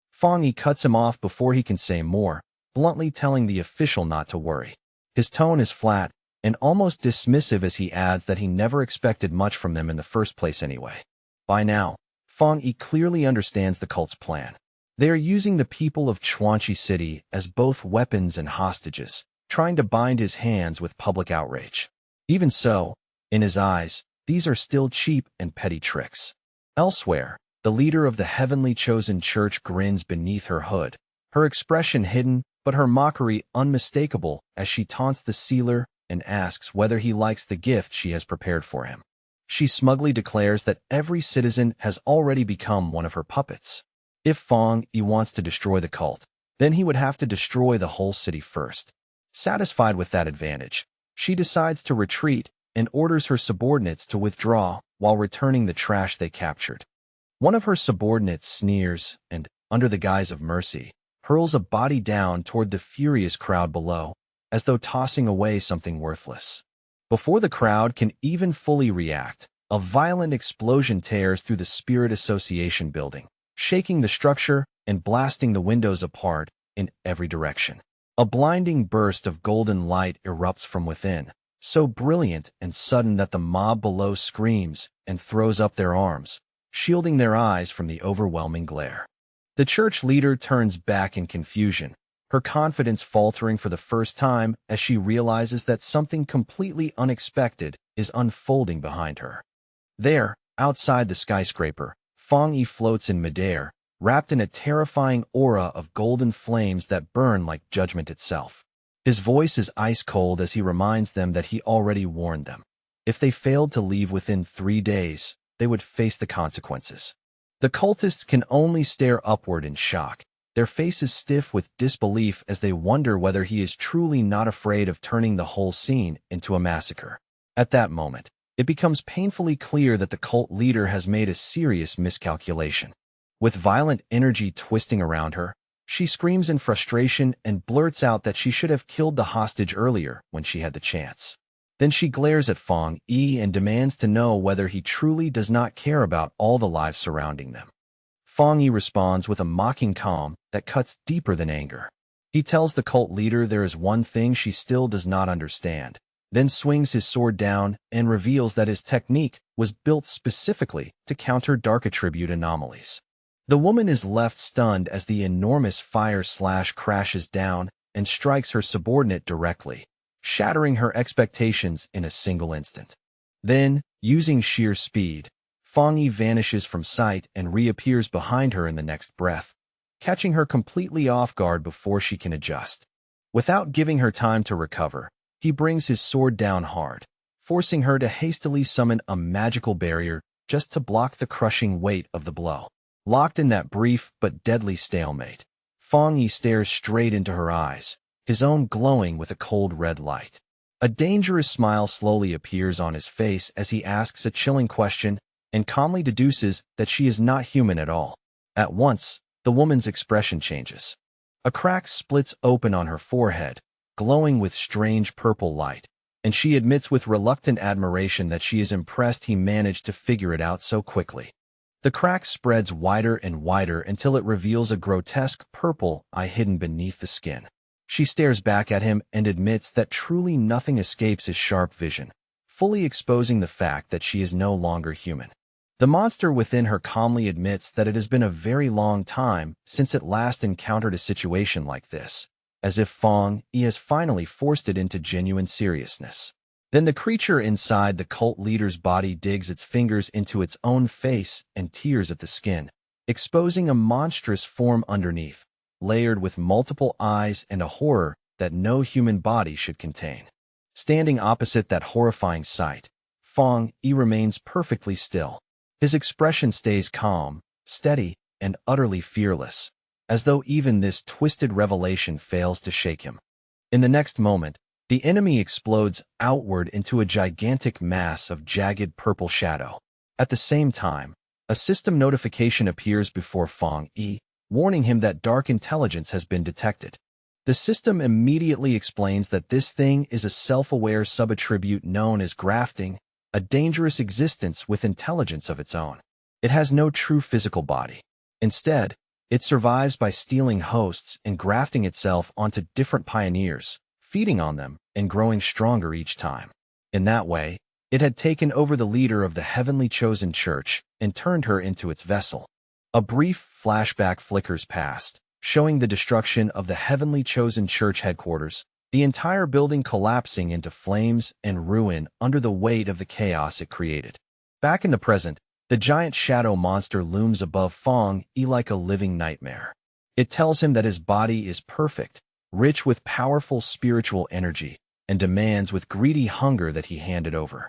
Fong Yi cuts him off before he can say more, bluntly telling the official not to worry. His tone is flat and almost dismissive as he adds that he never expected much from them in the first place anyway. By now, Fong Yi clearly understands the cult's plan. They are using the people of Chuanchi City as both weapons and hostages, trying to bind his hands with public outrage. Even so, in his eyes, these are still cheap and petty tricks. Elsewhere, the leader of the heavenly chosen church grins beneath her hood, her expression hidden but her mockery unmistakable as she taunts the sealer and asks whether he likes the gift she has prepared for him. She smugly declares that every citizen has already become one of her puppets. If Fong Yi wants to destroy the cult, then he would have to destroy the whole city first. Satisfied with that advantage, she decides to retreat and orders her subordinates to withdraw while returning the trash they captured. One of her subordinates sneers and, under the guise of mercy, hurls a body down toward the furious crowd below, as though tossing away something worthless. Before the crowd can even fully react, a violent explosion tears through the Spirit Association building, shaking the structure and blasting the windows apart in every direction. A blinding burst of golden light erupts from within, so brilliant and sudden that the mob below screams and throws up their arms, shielding their eyes from the overwhelming glare. The church leader turns back in confusion, her confidence faltering for the first time as she realizes that something completely unexpected is unfolding behind her. There, outside the skyscraper, Fong Yi floats in midair, wrapped in a terrifying aura of golden flames that burn like judgment itself. His voice is ice-cold as he reminds them that he already warned them. If they failed to leave within 3 days, they would face the consequences. The cultists can only stare upward in shock, their faces stiff with disbelief as they wonder whether he is truly not afraid of turning the whole scene into a massacre. At that moment, it becomes painfully clear that the cult leader has made a serious miscalculation. With violent energy twisting around her, she screams in frustration and blurts out that she should have killed the hostage earlier when she had the chance. Then she glares at Fong Yi and demands to know whether he truly does not care about all the lives surrounding them. Fong Yi responds with a mocking calm that cuts deeper than anger. He tells the cult leader there is one thing she still does not understand, then swings his sword down and reveals that his technique was built specifically to counter dark attribute anomalies. The woman is left stunned as the enormous fire slash crashes down and strikes her subordinate directly, shattering her expectations in a single instant. Then, using sheer speed, Fong Yi vanishes from sight and reappears behind her in the next breath, catching her completely off guard before she can adjust. Without giving her time to recover, He brings his sword down hard, forcing her to hastily summon a magical barrier just to block the crushing weight of the blow. Locked in that brief but deadly stalemate, Fong Yi stares straight into her eyes, his own glowing with a cold red light. A dangerous smile slowly appears on his face as he asks a chilling question and calmly deduces that she is not human at all. At once, the woman's expression changes. A crack splits open on her forehead, glowing with strange purple light, and she admits with reluctant admiration that she is impressed he managed to figure it out so quickly. The crack spreads wider and wider until it reveals a grotesque purple eye hidden beneath the skin. She stares back at him and admits that truly nothing escapes his sharp vision, fully exposing the fact that she is no longer human. The monster within her calmly admits that it has been a very long time since it last encountered a situation like this, as if Fong Yi has finally forced it into genuine seriousness. Then the creature inside the cult leader's body digs its fingers into its own face and tears at the skin, exposing a monstrous form underneath, layered with multiple eyes and a horror that no human body should contain. Standing opposite that horrifying sight, Fong Yi remains perfectly still. His expression stays calm, steady, and utterly fearless, as though even this twisted revelation fails to shake him. In the next moment, the enemy explodes outward into a gigantic mass of jagged purple shadow. At the same time, a system notification appears before Fong Yi, warning him that dark intelligence has been detected. The system immediately explains that this thing is a self-aware sub-attribute known as grafting, a dangerous existence with intelligence of its own. It has no true physical body. Instead, it survives by stealing hosts and grafting itself onto different pioneers, feeding on them and growing stronger each time. In that way, it had taken over the leader of the heavenly chosen church and turned her into its vessel. A brief flashback flickers past, showing the destruction of the heavenly chosen church headquarters, the entire building collapsing into flames and ruin under the weight of the chaos it created. Back in the present, the giant shadow monster looms above Fong Yi like a living nightmare. It tells him that his body is perfect, rich with powerful spiritual energy, and demands with greedy hunger that he hand it over.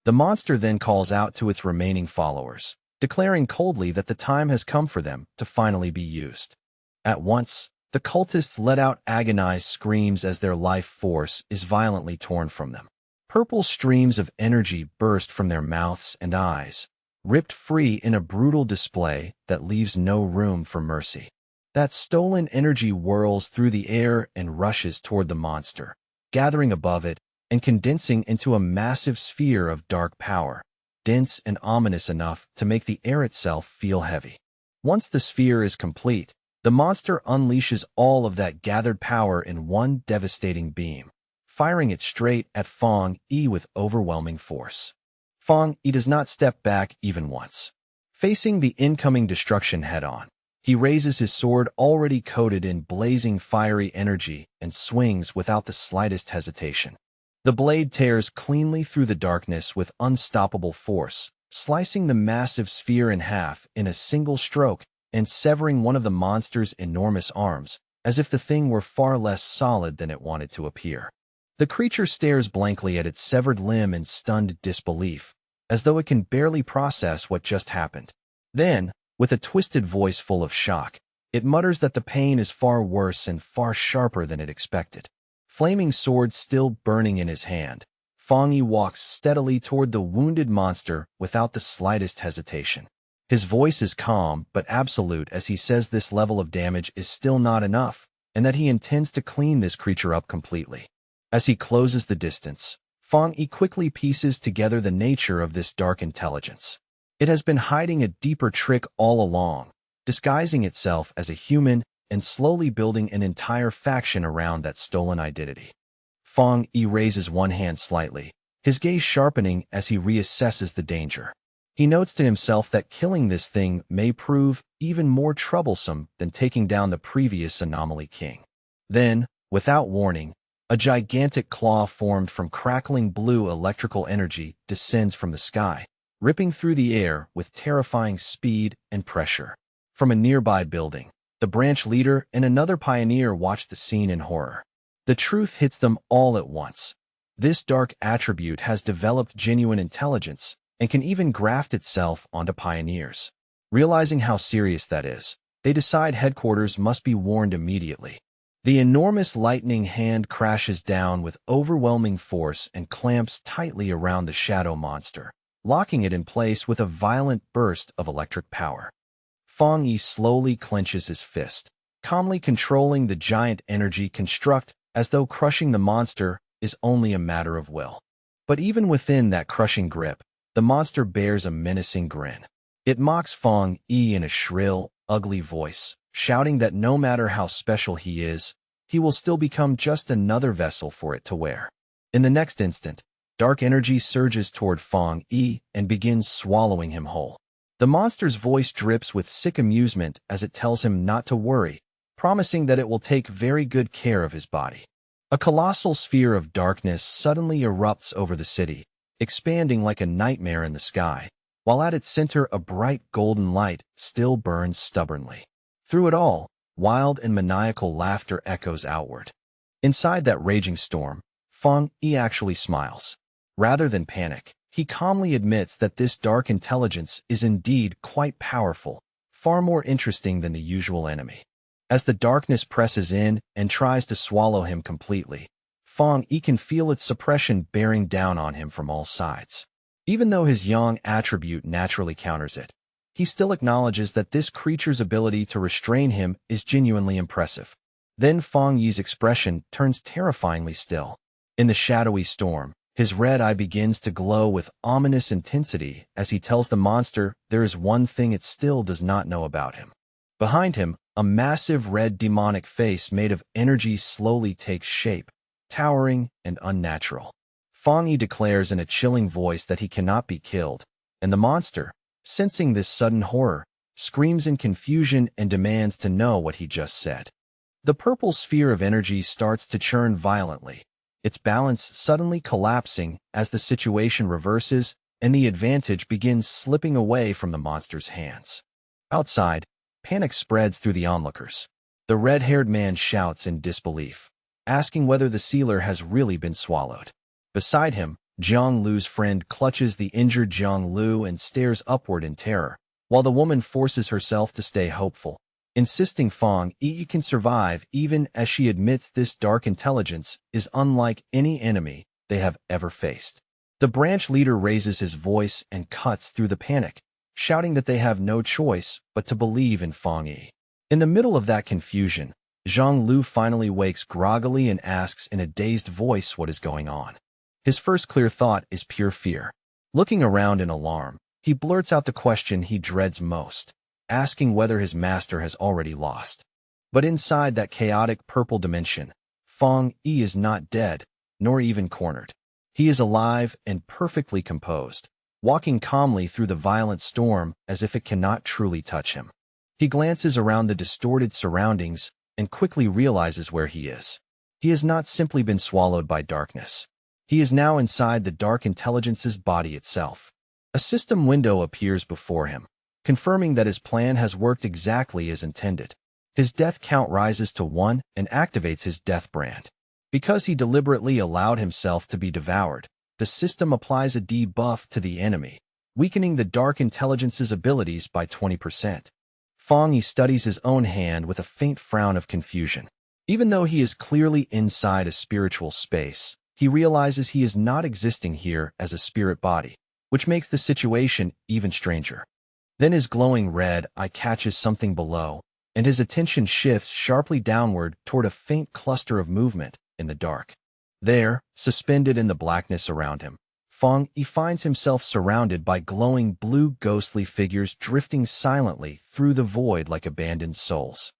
The monster then calls out to its remaining followers, declaring coldly that the time has come for them to finally be used. At once, the cultists let out agonized screams as their life force is violently torn from them. Purple streams of energy burst from their mouths and eyes, ripped free in a brutal display that leaves no room for mercy. That stolen energy whirls through the air and rushes toward the monster, gathering above it and condensing into a massive sphere of dark power, dense and ominous enough to make the air itself feel heavy. Once the sphere is complete, the monster unleashes all of that gathered power in one devastating beam, firing it straight at Fong Yi with overwhelming force. Fong Yi does not step back even once. Facing the incoming destruction head-on, he raises his sword already coated in blazing fiery energy and swings without the slightest hesitation. The blade tears cleanly through the darkness with unstoppable force, slicing the massive sphere in half in a single stroke and severing one of the monster's enormous arms, as if the thing were far less solid than it wanted to appear. The creature stares blankly at its severed limb in stunned disbelief, as though it can barely process what just happened. Then, with a twisted voice full of shock, it mutters that the pain is far worse and far sharper than it expected. Flaming sword still burning in his hand, Fong Yi walks steadily toward the wounded monster without the slightest hesitation. His voice is calm but absolute as he says this level of damage is still not enough, and that he intends to clean this creature up completely. As he closes the distance, Fong Yi quickly pieces together the nature of this dark intelligence. It has been hiding a deeper trick all along, disguising itself as a human and slowly building an entire faction around that stolen identity. Fong Yi raises one hand slightly, his gaze sharpening as he reassesses the danger. He notes to himself that killing this thing may prove even more troublesome than taking down the previous anomaly king. Then, without warning, a gigantic claw formed from crackling blue electrical energy descends from the sky, ripping through the air with terrifying speed and pressure. From a nearby building, the branch leader and another pioneer watch the scene in horror. The truth hits them all at once. This dark attribute has developed genuine intelligence and can even graft itself onto pioneers. Realizing how serious that is, they decide headquarters must be warned immediately. The enormous lightning hand crashes down with overwhelming force and clamps tightly around the shadow monster, locking it in place with a violent burst of electric power. Fong Yi slowly clenches his fist, calmly controlling the giant energy construct as though crushing the monster is only a matter of will. But even within that crushing grip, the monster bears a menacing grin. It mocks Fong Yi in a shrill, ugly voice, shouting that no matter how special he is, he will still become just another vessel for it to wear. In the next instant, dark energy surges toward Fong Yi and begins swallowing him whole. The monster's voice drips with sick amusement as it tells him not to worry, promising that it will take very good care of his body. A colossal sphere of darkness suddenly erupts over the city, expanding like a nightmare in the sky, while at its center a bright golden light still burns stubbornly. Through it all, wild and maniacal laughter echoes outward. Inside that raging storm, Fong Yi actually smiles. Rather than panic, he calmly admits that this dark intelligence is indeed quite powerful, far more interesting than the usual enemy. As the darkness presses in and tries to swallow him completely, Fong Yi can feel its suppression bearing down on him from all sides. Even though his yang attribute naturally counters it, he still acknowledges that this creature's ability to restrain him is genuinely impressive. Then Fong Yi's expression turns terrifyingly still. In the shadowy storm, his red eye begins to glow with ominous intensity as he tells the monster there is one thing it still does not know about him. Behind him, a massive red demonic face made of energy slowly takes shape, towering and unnatural. Fong Yi declares in a chilling voice that he cannot be killed, and the monster, sensing this sudden horror, screams in confusion and demands to know what he just said. The purple sphere of energy starts to churn violently, its balance suddenly collapsing as the situation reverses and the advantage begins slipping away from the monster's hands. Outside, panic spreads through the onlookers. The red-haired man shouts in disbelief, asking whether the sealer has really been swallowed. Beside him, Jiang Lu's friend clutches the injured Jiang Lu and stares upward in terror, while the woman forces herself to stay hopeful, insisting Fong Yi can survive even as she admits this dark intelligence is unlike any enemy they have ever faced. The branch leader raises his voice and cuts through the panic, shouting that they have no choice but to believe in Fong Yi. In the middle of that confusion, Jiang Lu finally wakes groggily and asks in a dazed voice what is going on. His first clear thought is pure fear. Looking around in alarm, he blurts out the question he dreads most, asking whether his master has already lost. But inside that chaotic purple dimension, Fong Yi is not dead, nor even cornered. He is alive and perfectly composed, walking calmly through the violent storm as if it cannot truly touch him. He glances around the distorted surroundings and quickly realizes where he is. He has not simply been swallowed by darkness. He is now inside the dark intelligence's body itself. A system window appears before him, confirming that his plan has worked exactly as intended. His death count rises to 1 and activates his death brand. Because he deliberately allowed himself to be devoured, the system applies a debuff to the enemy, weakening the dark intelligence's abilities by 20%. Fong Yi studies his own hand with a faint frown of confusion. Even though he is clearly inside a spiritual space, he realizes he is not existing here as a spirit body, which makes the situation even stranger. Then his glowing red eye catches something below, and his attention shifts sharply downward toward a faint cluster of movement in the dark. There, suspended in the blackness around him, Fong Yi finds himself surrounded by glowing blue ghostly figures drifting silently through the void like abandoned souls.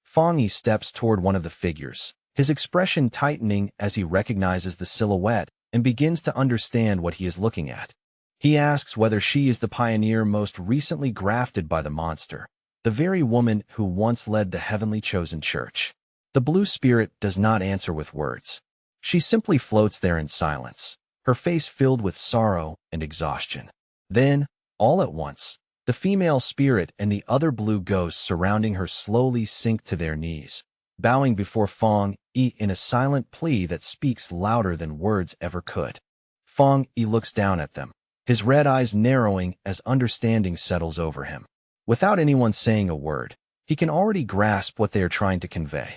Fong Yi steps toward one of the figures, his expression tightening as he recognizes the silhouette and begins to understand what he is looking at. He asks whether she is the pioneer most recently grafted by the monster, the very woman who once led the heavenly chosen church. The blue spirit does not answer with words. She simply floats there in silence, her face filled with sorrow and exhaustion. Then, all at once, the female spirit and the other blue ghosts surrounding her slowly sink to their knees, bowing before Fong Yi in a silent plea that speaks louder than words ever could. Fong Yi looks down at them, his red eyes narrowing as understanding settles over him. Without anyone saying a word, he can already grasp what they are trying to convey.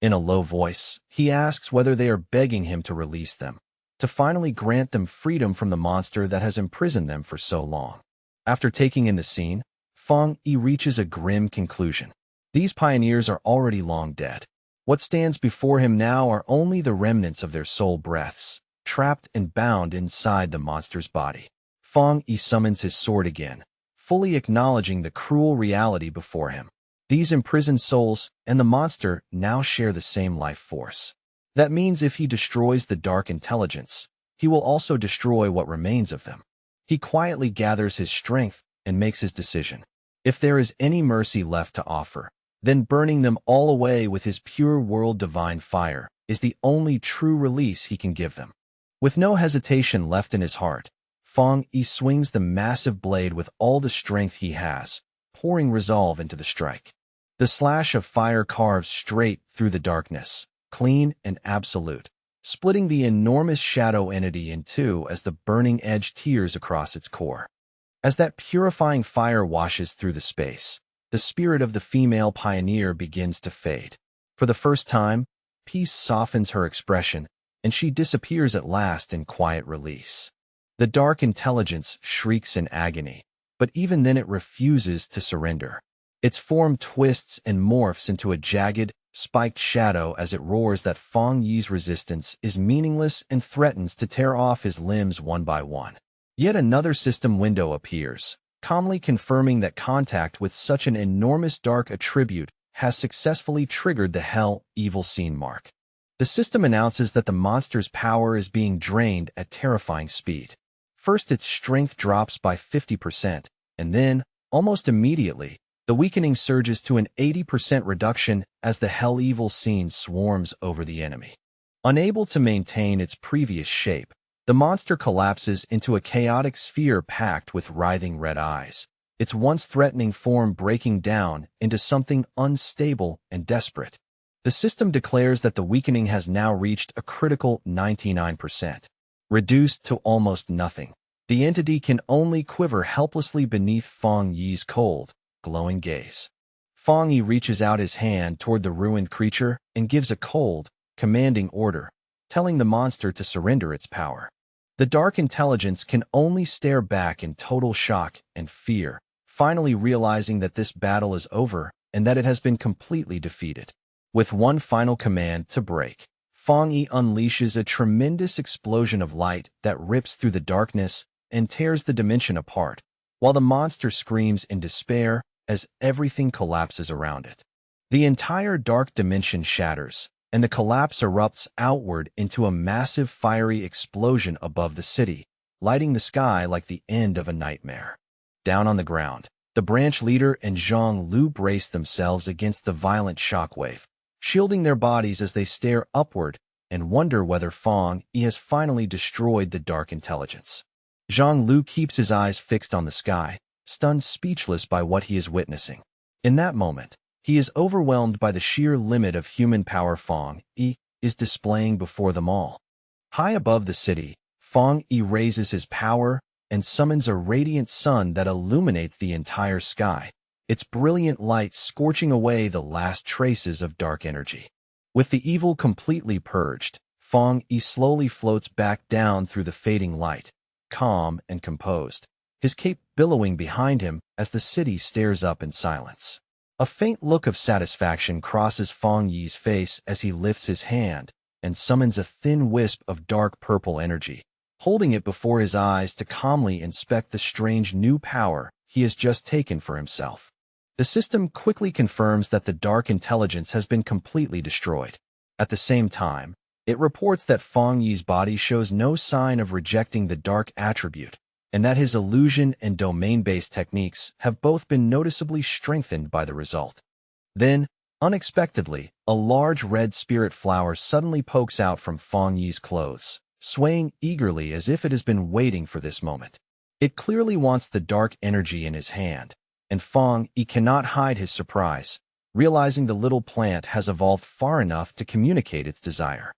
In a low voice, he asks whether they are begging him to release them, to finally grant them freedom from the monster that has imprisoned them for so long. After taking in the scene, Fong Yi reaches a grim conclusion. These pioneers are already long dead. What stands before him now are only the remnants of their soul breaths, trapped and bound inside the monster's body. Fong Yi summons his sword again, fully acknowledging the cruel reality before him. These imprisoned souls and the monster now share the same life force. That means if he destroys the dark intelligence, he will also destroy what remains of them. He quietly gathers his strength and makes his decision. If there is any mercy left to offer, then burning them all away with his pure world divine fire is the only true release he can give them. With no hesitation left in his heart, Fong Yi swings the massive blade with all the strength he has, pouring resolve into the strike. The slash of fire carves straight through the darkness, clean and absolute, splitting the enormous shadow entity in two as the burning edge tears across its core. As that purifying fire washes through the space, the spirit of the female pioneer begins to fade. For the first time, peace softens her expression, and she disappears at last in quiet release. The dark intelligence shrieks in agony, but even then it refuses to surrender. Its form twists and morphs into a jagged, spiked shadow as it roars that Fong Yi's resistance is meaningless and threatens to tear off his limbs one by one. Yet another system window appears, calmly confirming that contact with such an enormous dark attribute has successfully triggered the Hell Evil Scene mark. The system announces that the monster's power is being drained at terrifying speed. First, its strength drops by 50%, and then, almost immediately, the weakening surges to an 80% reduction as the Hell Evil Scene swarms over the enemy. Unable to maintain its previous shape, the monster collapses into a chaotic sphere packed with writhing red eyes, its once threatening form breaking down into something unstable and desperate. The system declares that the weakening has now reached a critical 99%. Reduced to almost nothing, the entity can only quiver helplessly beneath Fong Yi's cold, glowing gaze. Fong Yi reaches out his hand toward the ruined creature and gives a cold, commanding order, telling the monster to surrender its power. The dark intelligence can only stare back in total shock and fear, finally realizing that this battle is over and that it has been completely defeated. With one final command to break, Fong Yi unleashes a tremendous explosion of light that rips through the darkness and tears the dimension apart, while the monster screams in despair as everything collapses around it. The entire dark dimension shatters, and the collapse erupts outward into a massive fiery explosion above the city, lighting the sky like the end of a nightmare. Down on the ground, the branch leader and Zhang Lu brace themselves against the violent shockwave, shielding their bodies as they stare upward and wonder whether Fong Yi has finally destroyed the dark intelligence. Zhang Lu keeps his eyes fixed on the sky, stunned speechless by what he is witnessing. In that moment, he is overwhelmed by the sheer limit of human power Fong Yi is displaying before them all. High above the city, Fong Yi raises his power and summons a radiant sun that illuminates the entire sky, its brilliant light scorching away the last traces of dark energy. With the evil completely purged, Fong Yi slowly floats back down through the fading light, calm and composed, his cape billowing behind him as the city stares up in silence. A faint look of satisfaction crosses Fong Yi's face as he lifts his hand and summons a thin wisp of dark purple energy, holding it before his eyes to calmly inspect the strange new power he has just taken for himself. The system quickly confirms that the dark intelligence has been completely destroyed. At the same time, it reports that Fong Yi's body shows no sign of rejecting the dark attribute, and that his illusion and domain-based techniques have both been noticeably strengthened by the result. Then, unexpectedly, a large red spirit flower suddenly pokes out from Fong Yi's clothes, swaying eagerly as if it has been waiting for this moment. It clearly wants the dark energy in his hand, and Fong Yi cannot hide his surprise. realizing the little plant has evolved far enough to communicate its desire.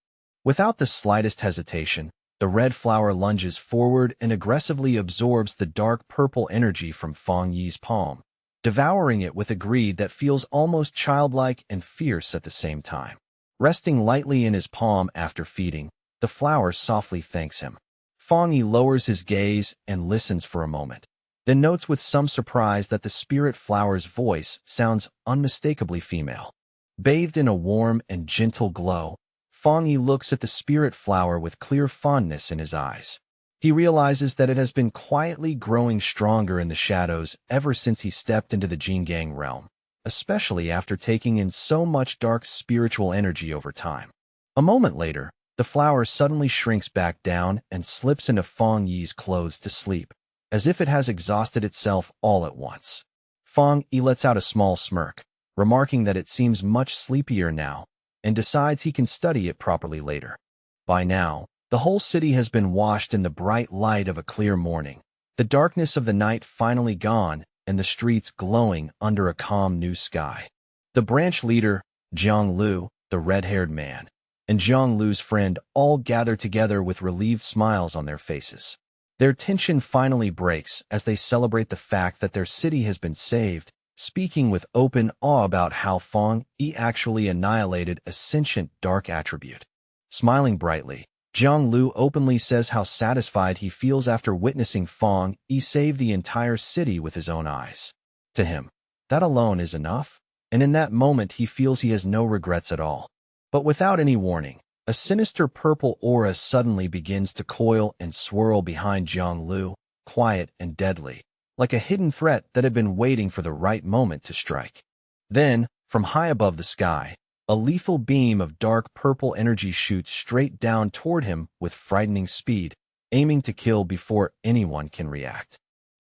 Without the slightest hesitation, the red flower lunges forward and aggressively absorbs the dark purple energy from Feng Yi's palm, devouring it with a greed that feels almost childlike and fierce at the same time. Resting lightly in his palm after feeding, the flower softly thanks him. Feng Yi lowers his gaze and listens for a moment, then notes with some surprise that the spirit flower's voice sounds unmistakably female. Bathed in a warm and gentle glow, Feng Yi looks at the spirit flower with clear fondness in his eyes. He realizes that it has been quietly growing stronger in the shadows ever since he stepped into the Jingang realm, especially after taking in so much dark spiritual energy over time. A moment later, the flower suddenly shrinks back down and slips into Feng Yi's clothes to sleep, as if it has exhausted itself all at once. Feng Yi lets out a small smirk, remarking that it seems much sleepier now, and decides he can study it properly later. By now, the whole city has been washed in the bright light of a clear morning, the darkness of the night finally gone, and the streets glowing under a calm new sky. The branch leader, Jiang Lu, the red-haired man, and Jiang Lu's friend all gather together with relieved smiles on their faces. Their tension finally breaks as they celebrate the fact that their city has been saved, speaking with open awe about how Feng Yi actually annihilated a sentient dark attribute. Smiling brightly, Jiang Lu openly says how satisfied he feels after witnessing Feng Yi save the entire city with his own eyes. To him, that alone is enough, and in that moment he feels he has no regrets at all. But without any warning, a sinister purple aura suddenly begins to coil and swirl behind Jiang Lu, quiet and deadly, like a hidden threat that had been waiting for the right moment to strike. Then, from high above the sky, a lethal beam of dark purple energy shoots straight down toward him with frightening speed, aiming to kill before anyone can react.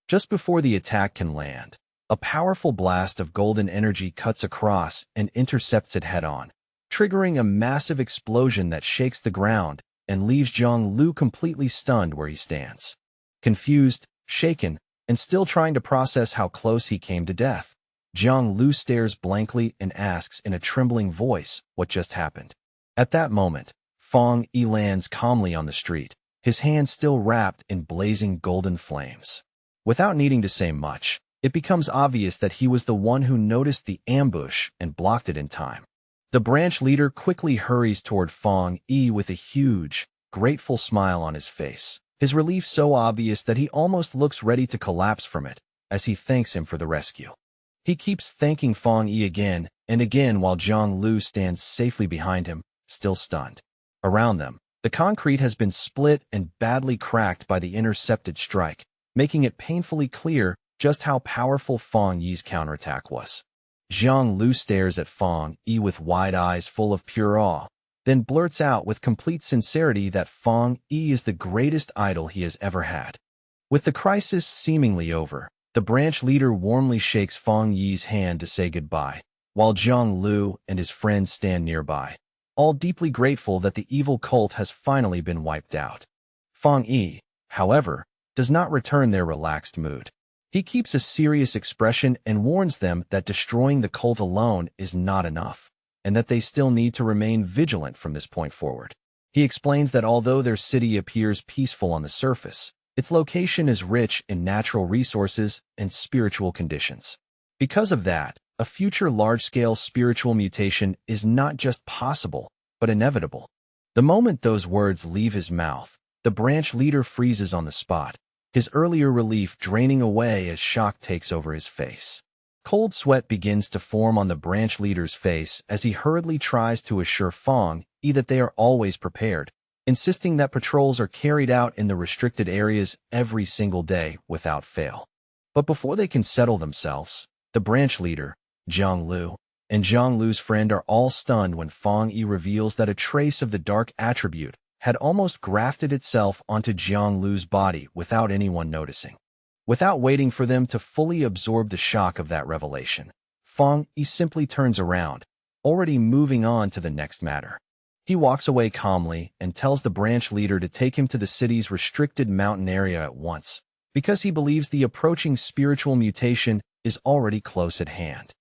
Just before the attack can land, a powerful blast of golden energy cuts across and intercepts it head-on, triggering a massive explosion that shakes the ground and leaves Jiang Lu completely stunned where he stands. Confused, shaken, and still trying to process how close he came to death, Jiang Lu stares blankly and asks in a trembling voice what just happened. At that moment, Feng Yi lands calmly on the street, his hand still wrapped in blazing golden flames. Without needing to say much, it becomes obvious that he was the one who noticed the ambush and blocked it in time. The branch leader quickly hurries toward Feng Yi with a huge, grateful smile on his face, his relief so obvious that he almost looks ready to collapse from it as he thanks him for the rescue. He keeps thanking Feng Yi again and again while Jiang Lu stands safely behind him, still stunned. Around them, the concrete has been split and badly cracked by the intercepted strike, making it painfully clear just how powerful Feng Yi's counterattack was. Jiang Lu stares at Feng Yi with wide eyes full of pure awe, then blurts out with complete sincerity that Feng Yi is the greatest idol he has ever had. With the crisis seemingly over, the branch leader warmly shakes Feng Yi's hand to say goodbye, while Jiang Lu and his friends stand nearby, all deeply grateful that the evil cult has finally been wiped out. Feng Yi, however, does not return their relaxed mood. He keeps a serious expression and warns them that destroying the cult alone is not enough, and that they still need to remain vigilant from this point forward. He explains that although their city appears peaceful on the surface, its location is rich in natural resources and spiritual conditions. Because of that, a future large-scale spiritual mutation is not just possible, but inevitable. The moment those words leave his mouth, the branch leader freezes on the spot, his earlier relief draining away as shock takes over his face. Cold sweat begins to form on the branch leader's face as he hurriedly tries to assure Feng Yi that they are always prepared, insisting that patrols are carried out in the restricted areas every single day without fail. But before they can settle themselves, the branch leader, Jiang Lu, and Jiang Lu's friend are all stunned when Feng Yi reveals that a trace of the dark attribute had almost grafted itself onto Jiang Lu's body without anyone noticing. Without waiting for them to fully absorb the shock of that revelation, Feng Yi simply turns around, already moving on to the next matter. He walks away calmly and tells the branch leader to take him to the city's restricted mountain area at once, because he believes the approaching spiritual mutation is already close at hand.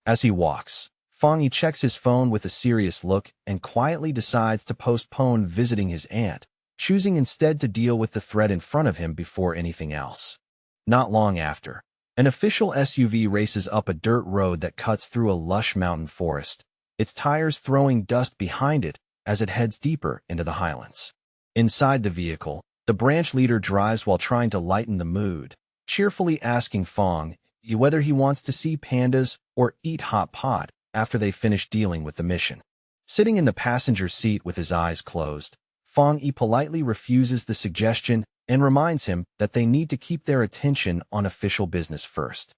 As he walks, Fong Yi checks his phone with a serious look and quietly decides to postpone visiting his aunt, choosing instead to deal with the threat in front of him before anything else. Not long after, an official SUV races up a dirt road that cuts through a lush mountain forest, its tires throwing dust behind it as it heads deeper into the highlands. Inside the vehicle, the branch leader drives while trying to lighten the mood, cheerfully asking Fong Yi whether he wants to see pandas or eat hot pot after they finish dealing with the mission. Sitting in the passenger seat with his eyes closed, Fong Yi politely refuses the suggestion and reminds him that they need to keep their attention on official business first.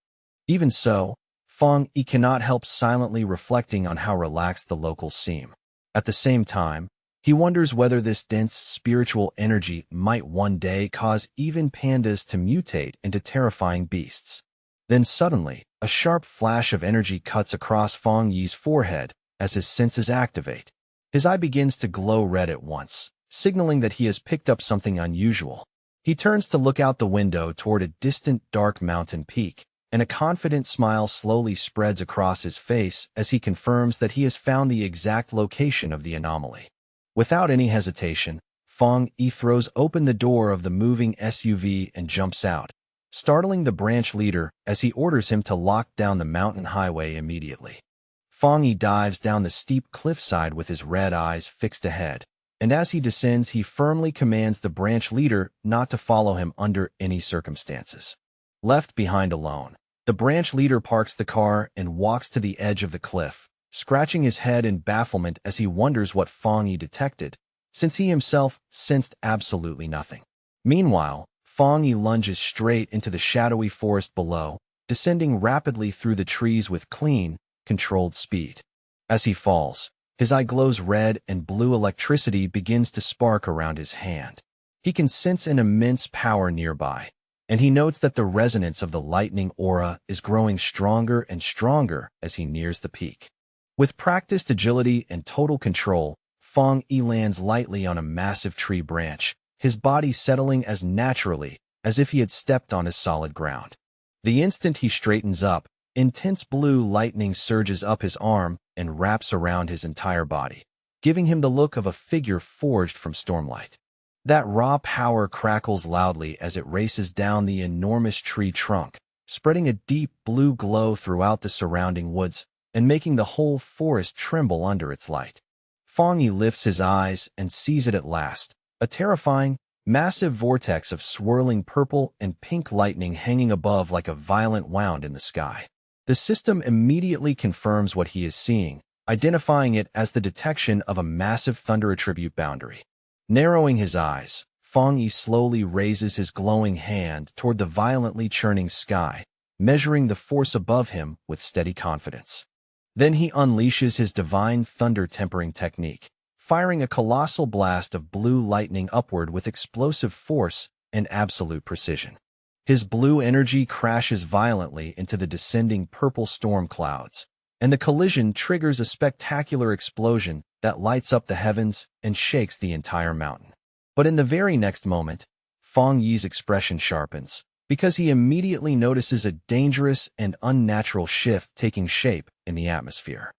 Even so, Fong Yi cannot help silently reflecting on how relaxed the locals seem. At the same time, he wonders whether this dense spiritual energy might one day cause even pandas to mutate into terrifying beasts. Then suddenly, a sharp flash of energy cuts across Fong Yi's forehead as his senses activate. His eye begins to glow red at once, signaling that he has picked up something unusual. He turns to look out the window toward a distant dark mountain peak, and a confident smile slowly spreads across his face as he confirms that he has found the exact location of the anomaly. Without any hesitation, Fong Yi throws open the door of the moving SUV and jumps out, startling the branch leader as he orders him to lock down the mountain highway immediately. Fong Yi dives down the steep cliffside with his red eyes fixed ahead, and as he descends he firmly commands the branch leader not to follow him under any circumstances. Left behind alone, the branch leader parks the car and walks to the edge of the cliff, scratching his head in bafflement as he wonders what Fong Yi detected, since he himself sensed absolutely nothing. Meanwhile, Fong Yi lunges straight into the shadowy forest below, descending rapidly through the trees with clean, controlled speed. As he falls, his eye glows red and blue electricity begins to spark around his hand. He can sense an immense power nearby, and he notes that the resonance of the lightning aura is growing stronger and stronger as he nears the peak. With practiced agility and total control, Fong Yi lands lightly on a massive tree branch, his body settling as naturally as if he had stepped on his solid ground. The instant he straightens up, intense blue lightning surges up his arm and wraps around his entire body, giving him the look of a figure forged from stormlight. That raw power crackles loudly as it races down the enormous tree trunk, spreading a deep blue glow throughout the surrounding woods and making the whole forest tremble under its light. Fong Yi lifts his eyes and sees it at last, a terrifying, massive vortex of swirling purple and pink lightning hanging above like a violent wound in the sky. The system immediately confirms what he is seeing, identifying it as the detection of a massive thunder attribute boundary. Narrowing his eyes, Fong Yi slowly raises his glowing hand toward the violently churning sky, measuring the force above him with steady confidence. Then he unleashes his divine thunder tempering technique, firing a colossal blast of blue lightning upward with explosive force and absolute precision. His blue energy crashes violently into the descending purple storm clouds, and the collision triggers a spectacular explosion that lights up the heavens and shakes the entire mountain. But in the very next moment, Fong Yi's expression sharpens, because he immediately notices a dangerous and unnatural shift taking shape in the atmosphere.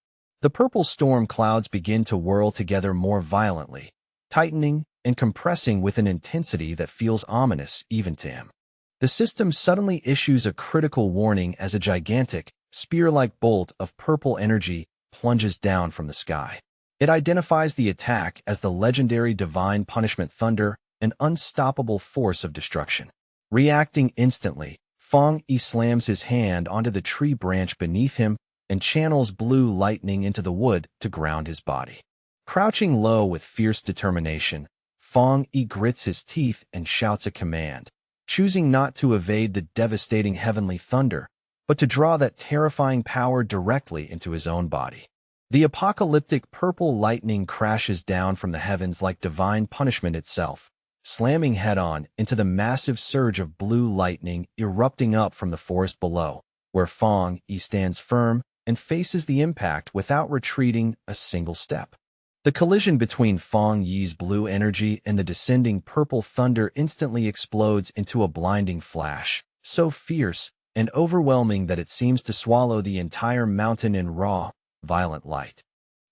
The purple storm clouds begin to whirl together more violently, tightening and compressing with an intensity that feels ominous even to him. The system suddenly issues a critical warning as a gigantic, spear-like bolt of purple energy plunges down from the sky. It identifies the attack as the legendary divine punishment thunder, an unstoppable force of destruction. Reacting instantly, Fong Yi slams his hand onto the tree branch beneath him and channels blue lightning into the wood to ground his body. Crouching low with fierce determination, Fong Yi grits his teeth and shouts a command, choosing not to evade the devastating heavenly thunder, but to draw that terrifying power directly into his own body. The apocalyptic purple lightning crashes down from the heavens like divine punishment itself, slamming head-on into the massive surge of blue lightning erupting up from the forest below, where Fong Yi stands firm and faces the impact without retreating a single step. The collision between Fong Yi's blue energy and the descending purple thunder instantly explodes into a blinding flash, so fierce and overwhelming that it seems to swallow the entire mountain in raw, violent light.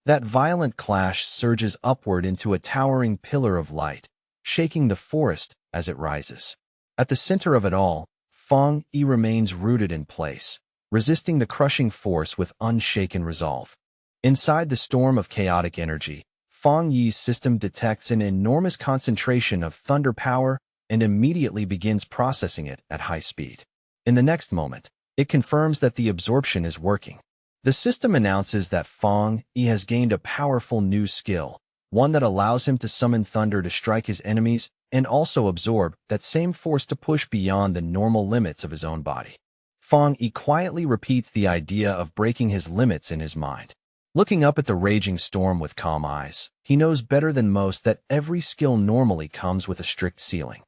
That violent clash surges upward into a towering pillar of light, shaking the forest as it rises. At the center of it all, Fang Yi remains rooted in place, resisting the crushing force with unshaken resolve. Inside the storm of chaotic energy, Fang Yi's system detects an enormous concentration of thunder power and immediately begins processing it at high speed. In the next moment, it confirms that the absorption is working. The system announces that Fang Yi has gained a powerful new skill, one that allows him to summon thunder to strike his enemies and also absorb that same force to push beyond the normal limits of his own body. Fang Yi quietly repeats the idea of breaking his limits in his mind. Looking up at the raging storm with calm eyes, he knows better than most that every skill normally comes with a strict ceiling.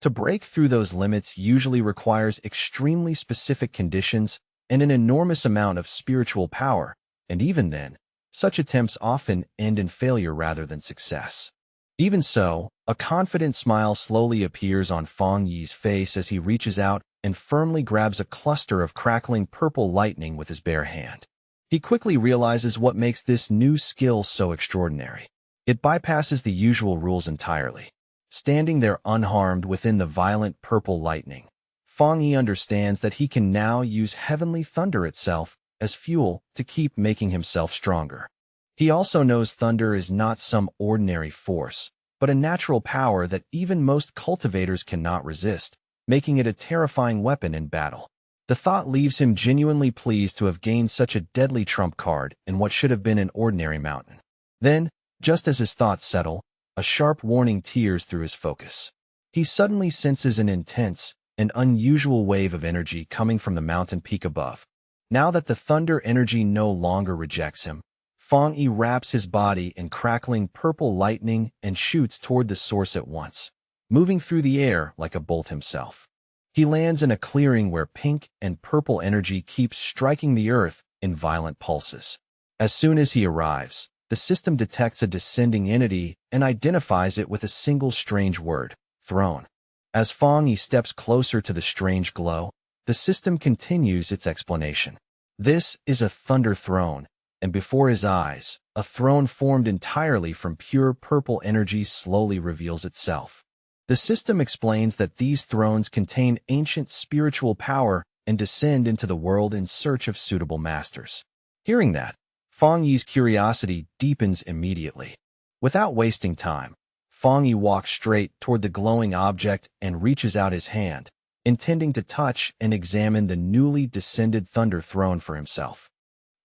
To break through those limits usually requires extremely specific conditions and an enormous amount of spiritual power, and even then, such attempts often end in failure rather than success. Even so, a confident smile slowly appears on Fang Yi's face as he reaches out and firmly grabs a cluster of crackling purple lightning with his bare hand. He quickly realizes what makes this new skill so extraordinary. It bypasses the usual rules entirely. Standing there unharmed within the violent purple lightning, Fang Yi understands that he can now use heavenly thunder itself as fuel to keep making himself stronger. He also knows thunder is not some ordinary force, but a natural power that even most cultivators cannot resist, making it a terrifying weapon in battle. The thought leaves him genuinely pleased to have gained such a deadly trump card in what should have been an ordinary mountain. Then, just as his thoughts settle, a sharp warning tears through his focus. He suddenly senses an intense and unusual wave of energy coming from the mountain peak above. Now that the thunder energy no longer rejects him, Fang Yi wraps his body in crackling purple lightning and shoots toward the source at once, moving through the air like a bolt himself. He lands in a clearing where pink and purple energy keeps striking the earth in violent pulses. As soon as he arrives, the system detects a descending entity and identifies it with a single strange word, throne. As Fang Yi steps closer to the strange glow, the system continues its explanation. This is a thunder throne, and before his eyes, a throne formed entirely from pure purple energy slowly reveals itself. The system explains that these thrones contain ancient spiritual power and descend into the world in search of suitable masters. Hearing that, Fang Yi's curiosity deepens immediately. Without wasting time, Fang Yi walks straight toward the glowing object and reaches out his hand, intending to touch and examine the newly descended thunder throne for himself.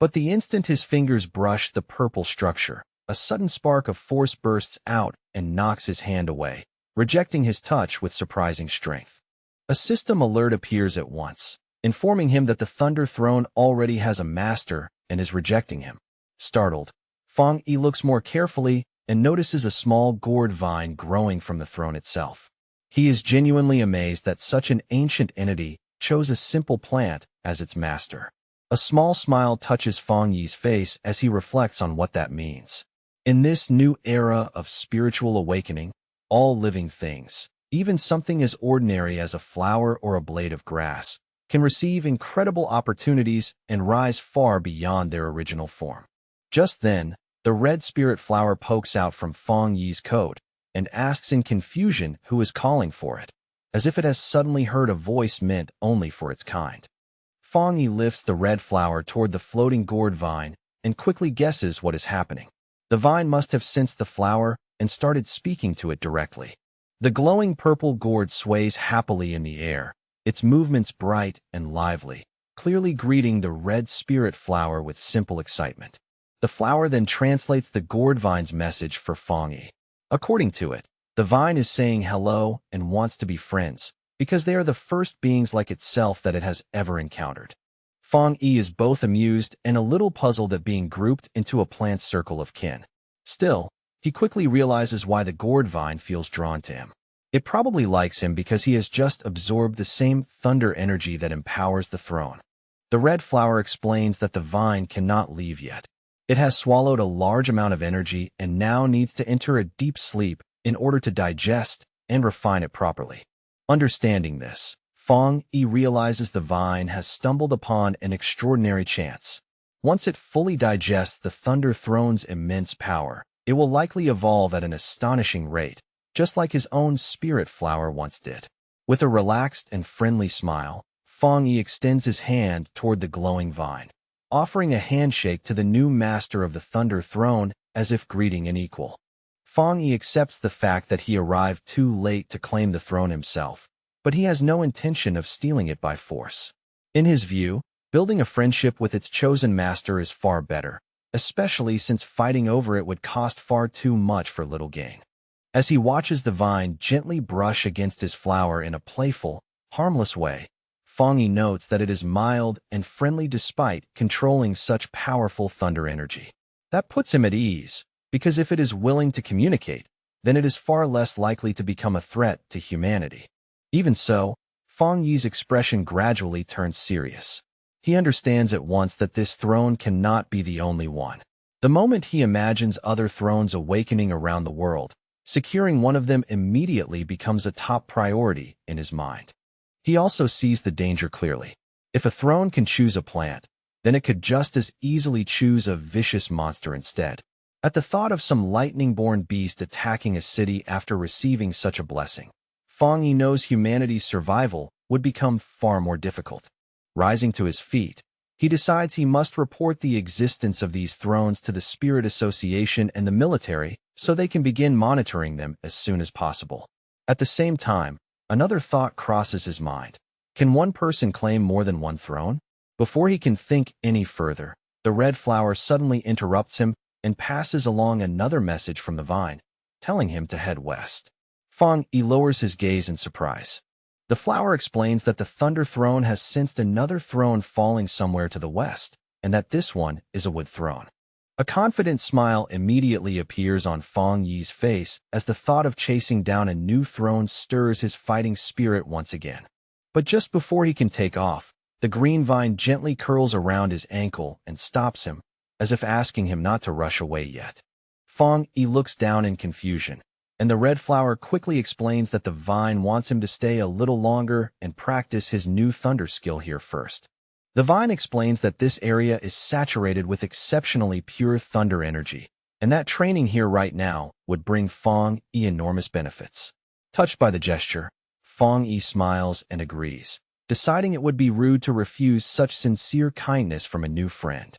But the instant his fingers brush the purple structure, a sudden spark of force bursts out and knocks his hand away, rejecting his touch with surprising strength. A system alert appears at once, informing him that the thunder throne already has a master and is rejecting him. Startled, Fang Yi looks more carefully and notices a small gourd vine growing from the throne itself. He is genuinely amazed that such an ancient entity chose a simple plant as its master. A small smile touches Fang Yi's face as he reflects on what that means. In this new era of spiritual awakening, all living things, even something as ordinary as a flower or a blade of grass, can receive incredible opportunities and rise far beyond their original form. Just then, the red spirit flower pokes out from Fang Yi's coat and asks in confusion who is calling for it, as if it has suddenly heard a voice meant only for its kind. Fang Yi lifts the red flower toward the floating gourd vine and quickly guesses what is happening. The vine must have sensed the flower and started speaking to it directly. The glowing purple gourd sways happily in the air, its movements bright and lively, clearly greeting the red spirit flower with simple excitement. The flower then translates the gourd vine's message for Fang Yi. According to it, the vine is saying hello and wants to be friends, because they are the first beings like itself that it has ever encountered. Fang Yi is both amused and a little puzzled at being grouped into a plant circle of kin. Still, he quickly realizes why the gourd vine feels drawn to him. It probably likes him because he has just absorbed the same thunder energy that empowers the throne. The red flower explains that the vine cannot leave yet. It has swallowed a large amount of energy and now needs to enter a deep sleep in order to digest and refine it properly. Understanding this, Fang Yi realizes the vine has stumbled upon an extraordinary chance. Once it fully digests the Thunder Throne's immense power, it will likely evolve at an astonishing rate, just like his own spirit flower once did. With a relaxed and friendly smile, Fang Yi extends his hand toward the glowing vine, offering a handshake to the new master of the Thunder Throne as if greeting an equal. Fang Yi accepts the fact that he arrived too late to claim the throne himself, but he has no intention of stealing it by force. In his view, building a friendship with its chosen master is far better, especially since fighting over it would cost far too much for little gain. As he watches the vine gently brush against his flower in a playful, harmless way, Fang Yi notes that it is mild and friendly despite controlling such powerful thunder energy. That puts him at ease, because if it is willing to communicate, then it is far less likely to become a threat to humanity. Even so, Fang Yi's expression gradually turns serious. He understands at once that this throne cannot be the only one. The moment he imagines other thrones awakening around the world, securing one of them immediately becomes a top priority in his mind. He also sees the danger clearly. If a throne can choose a plant, then it could just as easily choose a vicious monster instead. At the thought of some lightning-born beast attacking a city after receiving such a blessing, Fang Yi knows humanity's survival would become far more difficult. Rising to his feet, he decides he must report the existence of these thrones to the Spirit Association and the military so they can begin monitoring them as soon as possible. At the same time, another thought crosses his mind. Can one person claim more than one throne? Before he can think any further, the red flower suddenly interrupts him and passes along another message from the vine, telling him to head west. Fang Yi lowers his gaze in surprise. The flower explains that the Thunder Throne has sensed another throne falling somewhere to the west, and that this one is a wood throne. A confident smile immediately appears on Fang Yi's face as the thought of chasing down a new throne stirs his fighting spirit once again. But just before he can take off, the green vine gently curls around his ankle and stops him, as if asking him not to rush away yet. Fang Yi looks down in confusion, and the red flower quickly explains that the vine wants him to stay a little longer and practice his new thunder skill here first. The vine explains that this area is saturated with exceptionally pure thunder energy, and that training here right now would bring Fang Yi enormous benefits. Touched by the gesture, Fang Yi smiles and agrees, deciding it would be rude to refuse such sincere kindness from a new friend.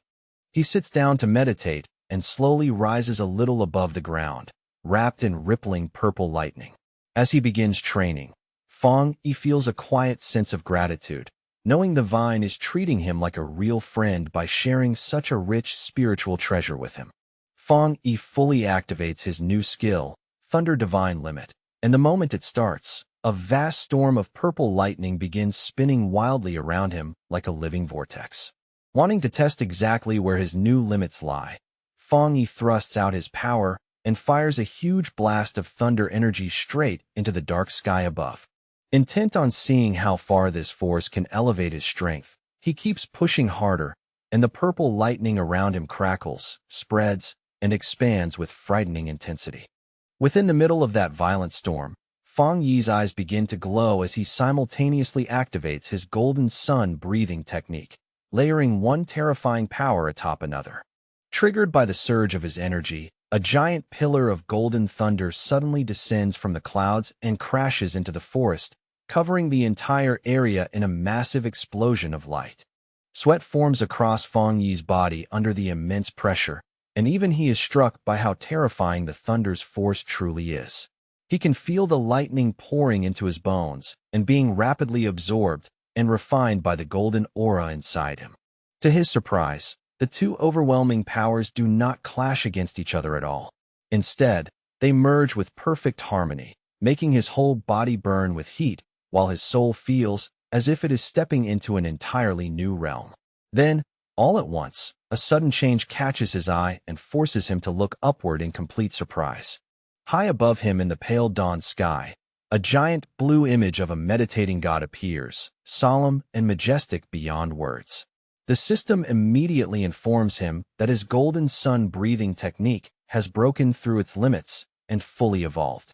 He sits down to meditate and slowly rises a little above the ground, wrapped in rippling purple lightning. As he begins training, Fang Yi feels a quiet sense of gratitude, knowing the vine is treating him like a real friend by sharing such a rich spiritual treasure with him. Fang Yi fully activates his new skill, Thunder Divine Limit, and the moment it starts, a vast storm of purple lightning begins spinning wildly around him like a living vortex. Wanting to test exactly where his new limits lie, Fang Yi thrusts out his power and fires a huge blast of thunder energy straight into the dark sky above. Intent on seeing how far this force can elevate his strength, he keeps pushing harder, and the purple lightning around him crackles, spreads, and expands with frightening intensity. Within the middle of that violent storm, Fang Yi's eyes begin to glow as he simultaneously activates his golden sun breathing technique, layering one terrifying power atop another. Triggered by the surge of his energy, a giant pillar of golden thunder suddenly descends from the clouds and crashes into the forest, covering the entire area in a massive explosion of light. Sweat forms across Fang Yi's body under the immense pressure, and even he is struck by how terrifying the thunder's force truly is. He can feel the lightning pouring into his bones and being rapidly absorbed and refined by the golden aura inside him. To his surprise, the two overwhelming powers do not clash against each other at all. Instead, they merge with perfect harmony, making his whole body burn with heat, while his soul feels as if it is stepping into an entirely new realm. Then, all at once, a sudden change catches his eye and forces him to look upward in complete surprise. High above him in the pale dawn sky, a giant blue image of a meditating god appears, solemn and majestic beyond words. The system immediately informs him that his golden sun breathing technique has broken through its limits and fully evolved.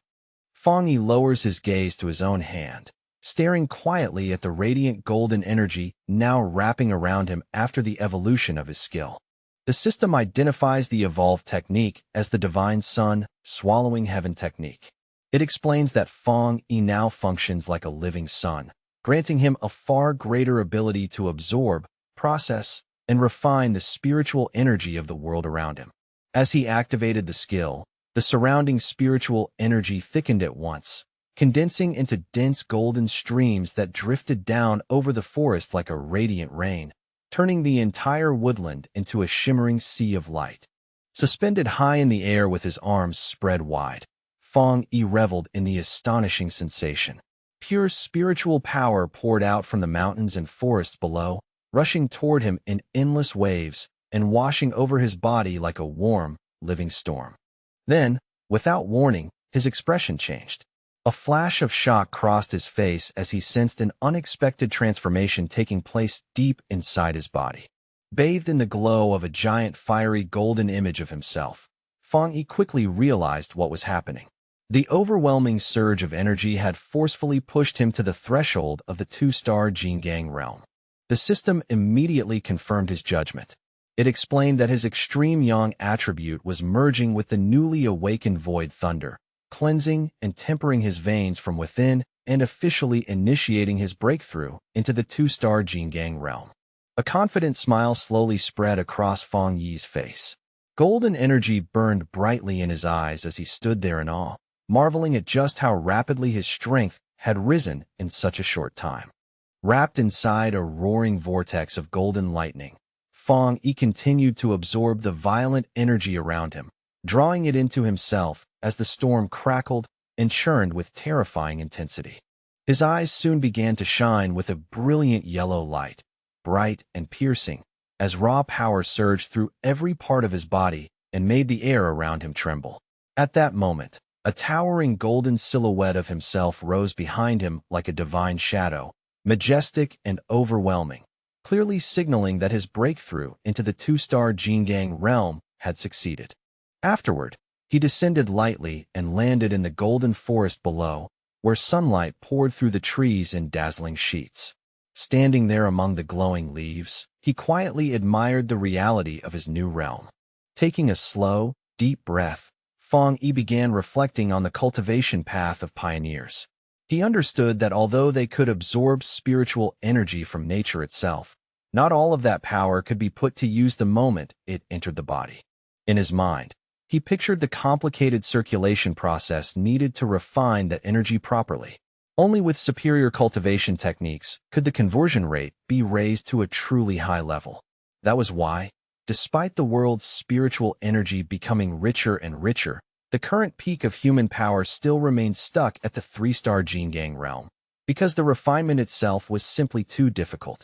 Fang Yi lowers his gaze to his own hand, staring quietly at the radiant golden energy now wrapping around him after the evolution of his skill. The system identifies the evolved technique as the Divine Sun Swallowing Heaven technique. It explains that Fong Yi now functions like a living sun, granting him a far greater ability to absorb, process, and refine the spiritual energy of the world around him. As he activated the skill, the surrounding spiritual energy thickened at once, condensing into dense golden streams that drifted down over the forest like a radiant rain, turning the entire woodland into a shimmering sea of light. Suspended high in the air with his arms spread wide, Fong Yi reveled in the astonishing sensation. Pure spiritual power poured out from the mountains and forests below, rushing toward him in endless waves and washing over his body like a warm, living storm. Then, without warning, his expression changed. A flash of shock crossed his face as he sensed an unexpected transformation taking place deep inside his body. Bathed in the glow of a giant fiery golden image of himself, Fong Yi quickly realized what was happening. The overwhelming surge of energy had forcefully pushed him to the threshold of the two-star Jingang realm. The system immediately confirmed his judgment. It explained that his extreme yang attribute was merging with the newly awakened void thunder, cleansing and tempering his veins from within and officially initiating his breakthrough into the two-star Jingang realm. A confident smile slowly spread across Fong Yi's face. Golden energy burned brightly in his eyes as he stood there in awe, marveling at just how rapidly his strength had risen in such a short time. Wrapped inside a roaring vortex of golden lightning, Fong Yi continued to absorb the violent energy around him, drawing it into himself as the storm crackled and churned with terrifying intensity. His eyes soon began to shine with a brilliant yellow light, bright and piercing, as raw power surged through every part of his body and made the air around him tremble. At that moment, a towering golden silhouette of himself rose behind him like a divine shadow, majestic and overwhelming, clearly signaling that his breakthrough into the two-star Jingang realm had succeeded. Afterward, he descended lightly and landed in the golden forest below, where sunlight poured through the trees in dazzling sheets. Standing there among the glowing leaves, he quietly admired the reality of his new realm. Taking a slow, deep breath, Fong Yi began reflecting on the cultivation path of pioneers. He understood that although they could absorb spiritual energy from nature itself, not all of that power could be put to use the moment it entered the body. In his mind, he pictured the complicated circulation process needed to refine that energy properly. Only with superior cultivation techniques could the conversion rate be raised to a truly high level. That was why, despite the world's spiritual energy becoming richer and richer, the current peak of human power still remained stuck at the three-star Jingang realm, because the refinement itself was simply too difficult.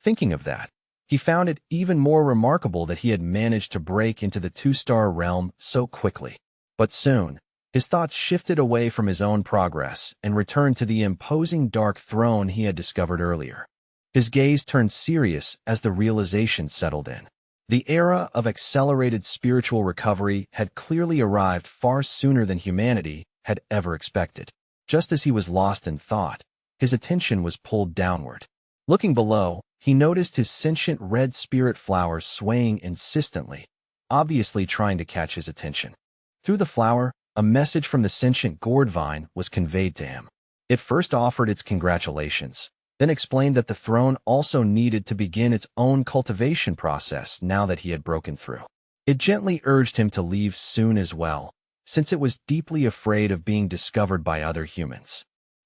Thinking of that, he found it even more remarkable that he had managed to break into the two-star realm so quickly. But soon, his thoughts shifted away from his own progress and returned to the imposing dark throne he had discovered earlier. His gaze turned serious as the realization settled in. The era of accelerated spiritual recovery had clearly arrived far sooner than humanity had ever expected. Just as he was lost in thought, his attention was pulled downward. Looking below, he noticed his sentient red spirit flower swaying insistently, obviously trying to catch his attention. Through the flower, a message from the sentient gourd vine was conveyed to him. It first offered its congratulations, then explained that the throne also needed to begin its own cultivation process now that he had broken through. It gently urged him to leave soon as well, since it was deeply afraid of being discovered by other humans.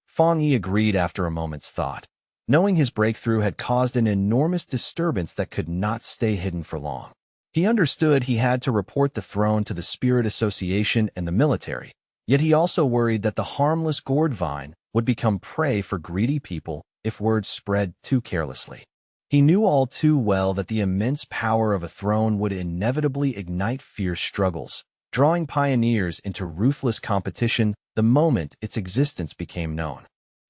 Fong Yi agreed after a moment's thought, knowing his breakthrough had caused an enormous disturbance that could not stay hidden for long. He understood he had to report the throne to the Spirit Association and the military, yet he also worried that the harmless gourd vine would become prey for greedy people if word spread too carelessly. He knew all too well that the immense power of a throne would inevitably ignite fierce struggles, drawing pioneers into ruthless competition the moment its existence became known.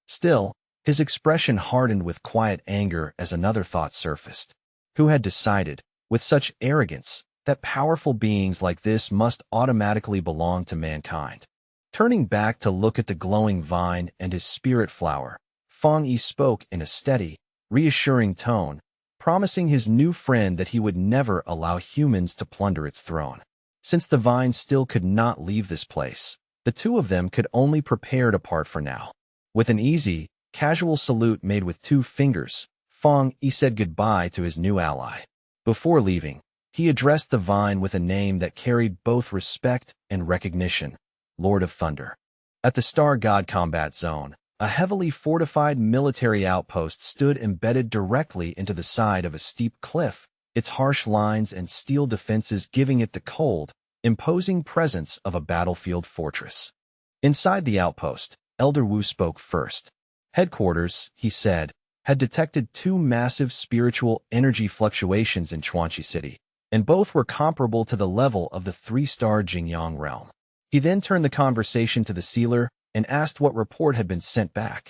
Still, his expression hardened with quiet anger as another thought surfaced. Who had decided, with such arrogance, that powerful beings like this must automatically belong to mankind? Turning back to look at the glowing vine and his spirit flower, Fang Yi spoke in a steady, reassuring tone, promising his new friend that he would never allow humans to plunder its throne. Since the vine still could not leave this place, the two of them could only prepare to part for now. With an easy, casual salute made with 2 fingers, Fang Yi said goodbye to his new ally. Before leaving, he addressed the vine with a name that carried both respect and recognition, Lord of Thunder. At the Star God Combat Zone, a heavily fortified military outpost stood embedded directly into the side of a steep cliff, its harsh lines and steel defenses giving it the cold, imposing presence of a battlefield fortress. Inside the outpost, Elder Wu spoke first. Headquarters, he said, had detected 2 massive spiritual energy fluctuations in Chuanqi City, and both were comparable to the level of the 3-star Jingyang realm. He then turned the conversation to the sealer and asked what report had been sent back.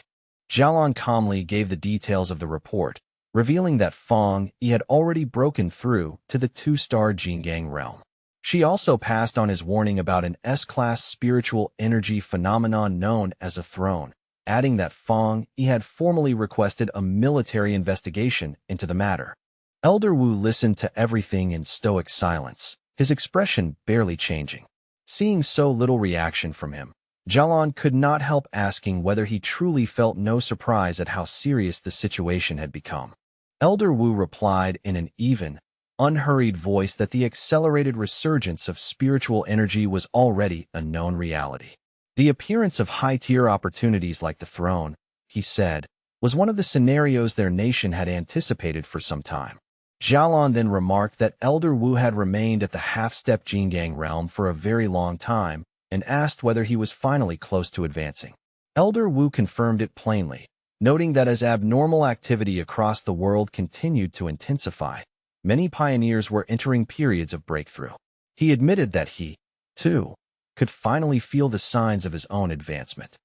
Jialan calmly gave the details of the report, revealing that Fang Yi had already broken through to the 2-star Jingyang realm. She also passed on his warning about an S-class spiritual energy phenomenon known as a throne, adding that Fang Yi had formally requested a military investigation into the matter. Elder Wu listened to everything in stoic silence, his expression barely changing. Seeing so little reaction from him, Jialan could not help asking whether he truly felt no surprise at how serious the situation had become. Elder Wu replied in an even, unhurried voice that the accelerated resurgence of spiritual energy was already a known reality. The appearance of high-tier opportunities like the throne, he said, was one of the scenarios their nation had anticipated for some time. Jialan then remarked that Elder Wu had remained at the half-step Jingyang realm for a very long time and asked whether he was finally close to advancing. Elder Wu confirmed it plainly, noting that as abnormal activity across the world continued to intensify, many pioneers were entering periods of breakthrough. He admitted that he, too, could finally feel the signs of his own advancement.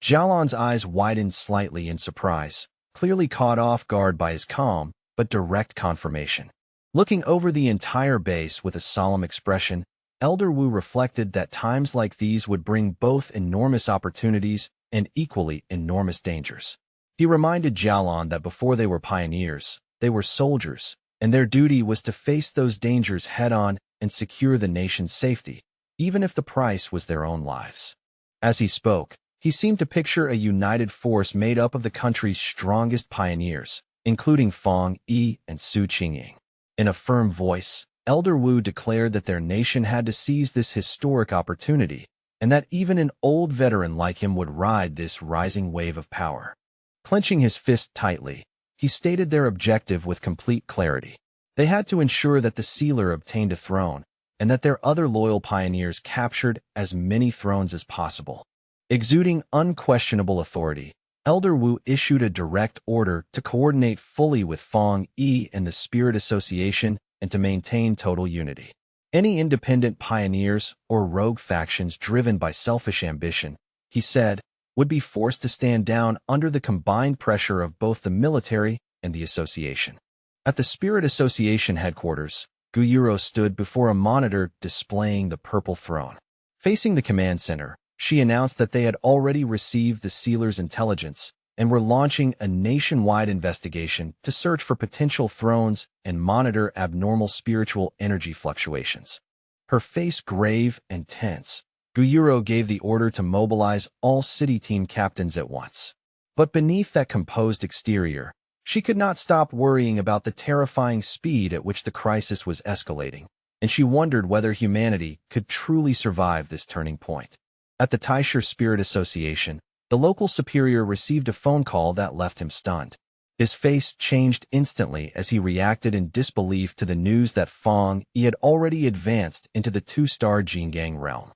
Jialan's eyes widened slightly in surprise, clearly caught off guard by his calm but direct confirmation. Looking over the entire base with a solemn expression, Elder Wu reflected that times like these would bring both enormous opportunities and equally enormous dangers. He reminded Jialan that before they were pioneers, they were soldiers, and their duty was to face those dangers head-on and secure the nation's safety, even if the price was their own lives. As he spoke, he seemed to picture a united force made up of the country's strongest pioneers, including Fang Yi and Su Qingying. In a firm voice, Elder Wu declared that their nation had to seize this historic opportunity, and that even an old veteran like him would ride this rising wave of power. Clenching his fist tightly, he stated their objective with complete clarity. They had to ensure that the sealer obtained a throne, and that their other loyal pioneers captured as many thrones as possible. Exuding unquestionable authority, Elder Wu issued a direct order to coordinate fully with Fang Yi and the Spirit Association and to maintain total unity. Any independent pioneers or rogue factions driven by selfish ambition, he said, would be forced to stand down under the combined pressure of both the military and the association. At the Spirit Association headquarters, Guyuro stood before a monitor displaying the purple throne. Facing the command center, she announced that they had already received the sealer's intelligence and were launching a nationwide investigation to search for potential thrones and monitor abnormal spiritual energy fluctuations. Her face grave and tense, Guyuro gave the order to mobilize all city team captains at once. But beneath that composed exterior, she could not stop worrying about the terrifying speed at which the crisis was escalating, and she wondered whether humanity could truly survive this turning point. At the Taisher Spirit Association, the local superior received a phone call that left him stunned. His face changed instantly as he reacted in disbelief to the news that Fang Yi had already advanced into the 2-star Jingyang realm.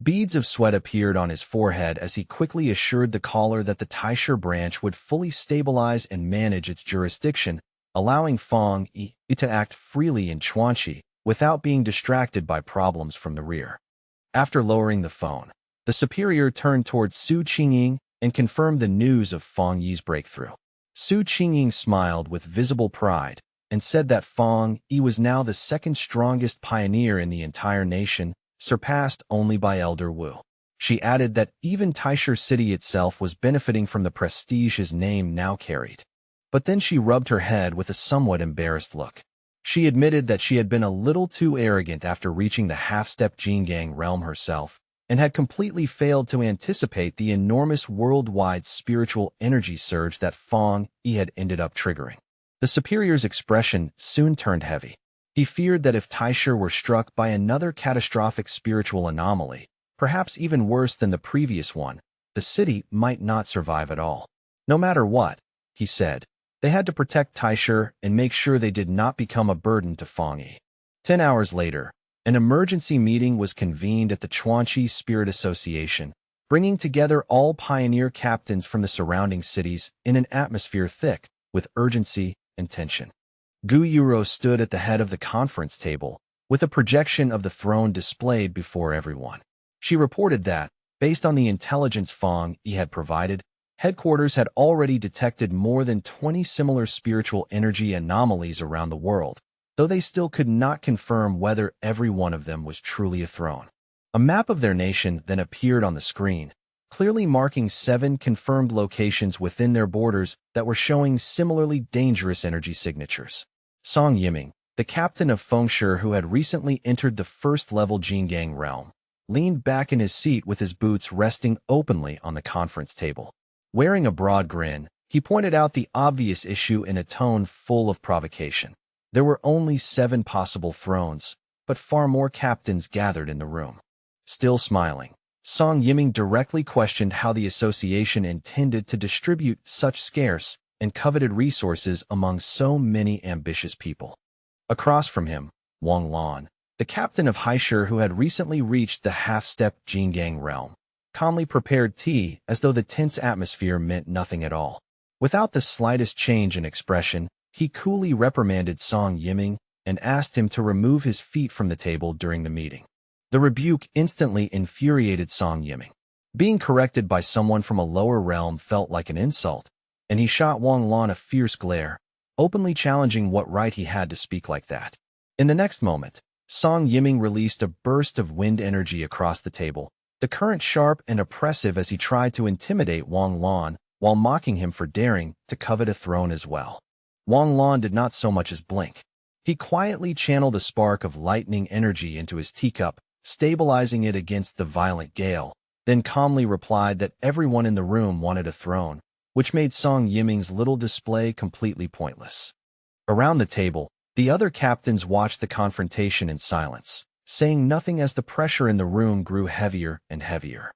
Beads of sweat appeared on his forehead as he quickly assured the caller that the Taisher branch would fully stabilize and manage its jurisdiction, allowing Fang Yi to act freely in Chuanqi without being distracted by problems from the rear. After lowering the phone, the superior turned towards Su Qingying and confirmed the news of Fang Yi's breakthrough. Su Qingying smiled with visible pride and said that Fang Yi was now the second strongest pioneer in the entire nation, surpassed only by Elder Wu. She added that even Taisher City itself was benefiting from the prestige his name now carried. But then she rubbed her head with a somewhat embarrassed look. She admitted that she had been a little too arrogant after reaching the half-step Jingang realm herself, and had completely failed to anticipate the enormous worldwide spiritual energy surge that Fong Yi had ended up triggering. The superior's expression soon turned heavy. He feared that if Taisher were struck by another catastrophic spiritual anomaly, perhaps even worse than the previous one, the city might not survive at all. No matter what, he said, they had to protect Taisher and make sure they did not become a burden to Fong Yi. 10 hours later, an emergency meeting was convened at the Chuanqi Spirit Association, bringing together all pioneer captains from the surrounding cities in an atmosphere thick with urgency and tension. Gu Yuro stood at the head of the conference table, with a projection of the throne displayed before everyone. She reported that, based on the intelligence Fong Yi had provided, headquarters had already detected more than 20 similar spiritual energy anomalies around the world, though they still could not confirm whether every one of them was truly a throne. A map of their nation then appeared on the screen, clearly marking 7 confirmed locations within their borders that were showing similarly dangerous energy signatures. Song Yiming, the captain of Fengshe who had recently entered the first-level Jingang realm, leaned back in his seat with his boots resting openly on the conference table. Wearing a broad grin, he pointed out the obvious issue in a tone full of provocation. There were only 7 possible thrones, but far more captains gathered in the room. Still smiling, Song Yiming directly questioned how the association intended to distribute such scarce and coveted resources among so many ambitious people. Across from him, Wang Lan, the captain of Haisher who had recently reached the half-step Jingang realm, calmly prepared tea as though the tense atmosphere meant nothing at all. Without the slightest change in expression, he coolly reprimanded Song Yiming and asked him to remove his feet from the table during the meeting. The rebuke instantly infuriated Song Yiming. Being corrected by someone from a lower realm felt like an insult, and he shot Wang Lan a fierce glare, openly challenging what right he had to speak like that. In the next moment, Song Yiming released a burst of wind energy across the table, the current sharp and oppressive as he tried to intimidate Wang Lan while mocking him for daring to covet a throne as well. Wang Lan did not so much as blink. He quietly channeled a spark of lightning energy into his teacup, stabilizing it against the violent gale, then calmly replied that everyone in the room wanted a throne, which made Song Yiming's little display completely pointless. Around the table, the other captains watched the confrontation in silence, saying nothing as the pressure in the room grew heavier and heavier.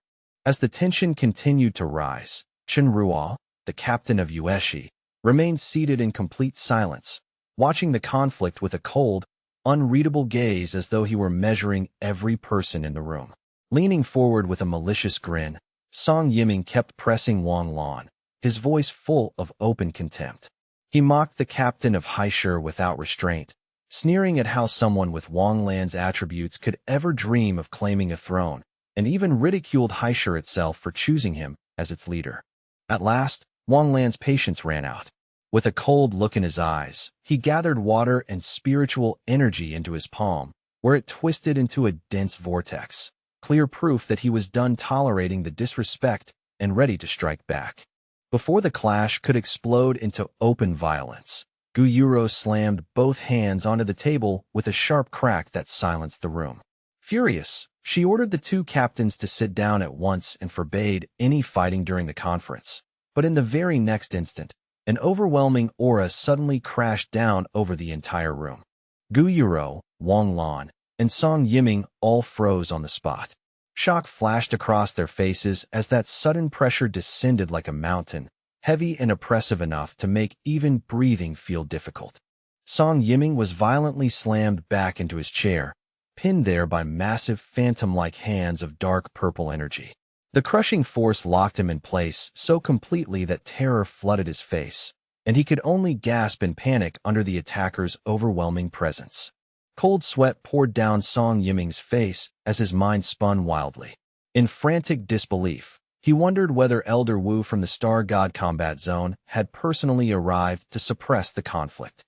As the tension continued to rise, Chen Ruo, the captain of Yueshi, remained seated in complete silence, watching the conflict with a cold, unreadable gaze as though he were measuring every person in the room. Leaning forward with a malicious grin, Song Yiming kept pressing Wang Lan, his voice full of open contempt. He mocked the captain of Haisher without restraint, sneering at how someone with Wang Lan's attributes could ever dream of claiming a throne, and even ridiculed Haisher itself for choosing him as its leader. At last, Wang Lan's patience ran out. With a cold look in his eyes, he gathered water and spiritual energy into his palm, where it twisted into a dense vortex, clear proof that he was done tolerating the disrespect and ready to strike back. Before the clash could explode into open violence, Gu Yuro slammed both hands onto the table with a sharp crack that silenced the room. Furious, she ordered the 2 captains to sit down at once and forbade any fighting during the conference. But in the very next instant, an overwhelming aura suddenly crashed down over the entire room. Gu Yuro, Wang Lan, and Song Yiming all froze on the spot. Shock flashed across their faces as that sudden pressure descended like a mountain, heavy and oppressive enough to make even breathing feel difficult. Song Yiming was violently slammed back into his chair, pinned there by massive phantom-like hands of dark purple energy. The crushing force locked him in place so completely that terror flooded his face, and he could only gasp in panic under the attacker's overwhelming presence. Cold sweat poured down Song Yiming's face as his mind spun wildly. In frantic disbelief, he wondered whether Elder Wu from the Star God Combat Zone had personally arrived to suppress the conflict.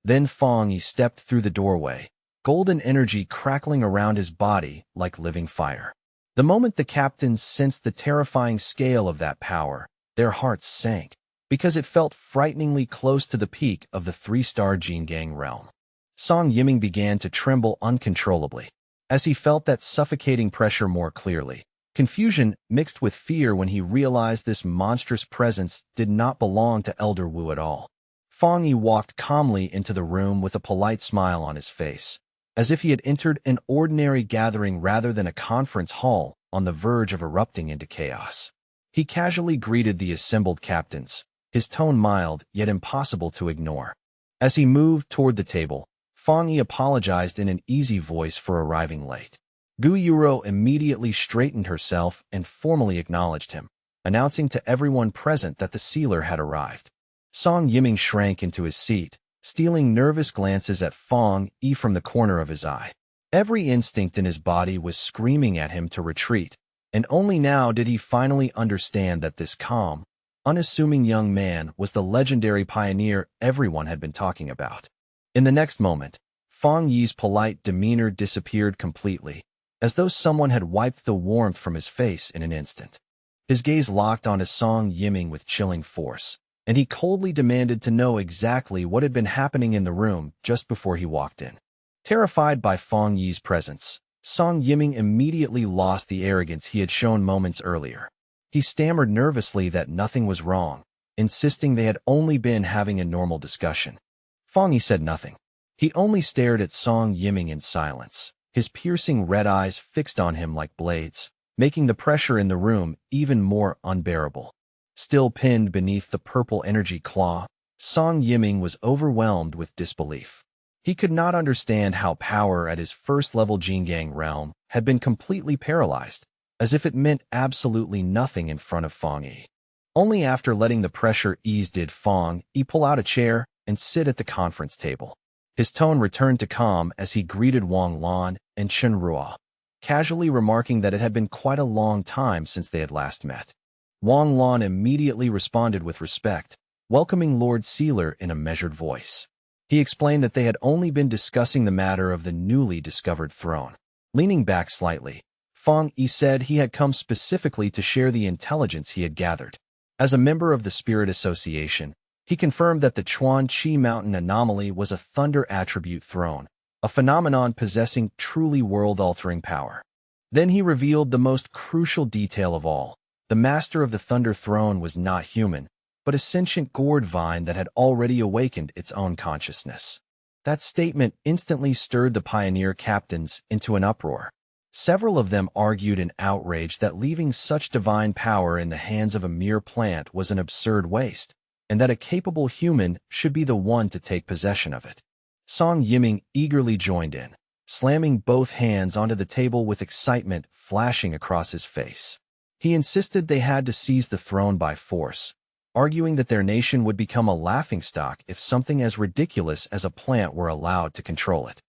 Then Fong Yi stepped through the doorway, golden energy crackling around his body like living fire. The moment the captains sensed the terrifying scale of that power, their hearts sank, because it felt frighteningly close to the peak of the three-star Jingang realm. Song Yiming began to tremble uncontrollably, as he felt that suffocating pressure more clearly. Confusion mixed with fear when he realized this monstrous presence did not belong to Elder Wu at all. Fong Yi walked calmly into the room with a polite smile on his face, as if he had entered an ordinary gathering rather than a conference hall on the verge of erupting into chaos. He casually greeted the assembled captains, his tone mild yet impossible to ignore. As he moved toward the table, Fong Yi apologized in an easy voice for arriving late. Gu Yuro immediately straightened herself and formally acknowledged him, announcing to everyone present that the sealer had arrived. Song Yiming shrank into his seat, stealing nervous glances at Fong Yi from the corner of his eye. Every instinct in his body was screaming at him to retreat, and only now did he finally understand that this calm, unassuming young man was the legendary pioneer everyone had been talking about. In the next moment, Fong Yi's polite demeanor disappeared completely, as though someone had wiped the warmth from his face in an instant. His gaze locked onto Song Yiming with chilling force, and he coldly demanded to know exactly what had been happening in the room just before he walked in. Terrified by Fong Yi's presence, Song Yiming immediately lost the arrogance he had shown moments earlier. He stammered nervously that nothing was wrong, insisting they had only been having a normal discussion. Fong Yi said nothing. He only stared at Song Yiming in silence, his piercing red eyes fixed on him like blades, making the pressure in the room even more unbearable. Still pinned beneath the purple energy claw, Song Yiming was overwhelmed with disbelief. He could not understand how power at his first-level Jingang realm had been completely paralyzed, as if it meant absolutely nothing in front of Fong Yi. Only after letting the pressure ease did Fong Yi pull out a chair and sit at the conference table. His tone returned to calm as he greeted Wang Lan and Chen Ruo, casually remarking that it had been quite a long time since they had last met. Wang Lan immediately responded with respect, welcoming Lord Sealer in a measured voice. He explained that they had only been discussing the matter of the newly discovered throne. Leaning back slightly, Fong Yi said he had come specifically to share the intelligence he had gathered. As a member of the Spirit Association, he confirmed that the Chuan Qi Mountain anomaly was a thunder attribute throne, a phenomenon possessing truly world-altering power. Then he revealed the most crucial detail of all. The master of the Thunder Throne was not human, but a sentient gourd vine that had already awakened its own consciousness. That statement instantly stirred the pioneer captains into an uproar. Several of them argued in outrage that leaving such divine power in the hands of a mere plant was an absurd waste, and that a capable human should be the one to take possession of it. Song Yiming eagerly joined in, slamming both hands onto the table with excitement flashing across his face. He insisted they had to seize the throne by force, arguing that their nation would become a laughingstock if something as ridiculous as a plant were allowed to control it.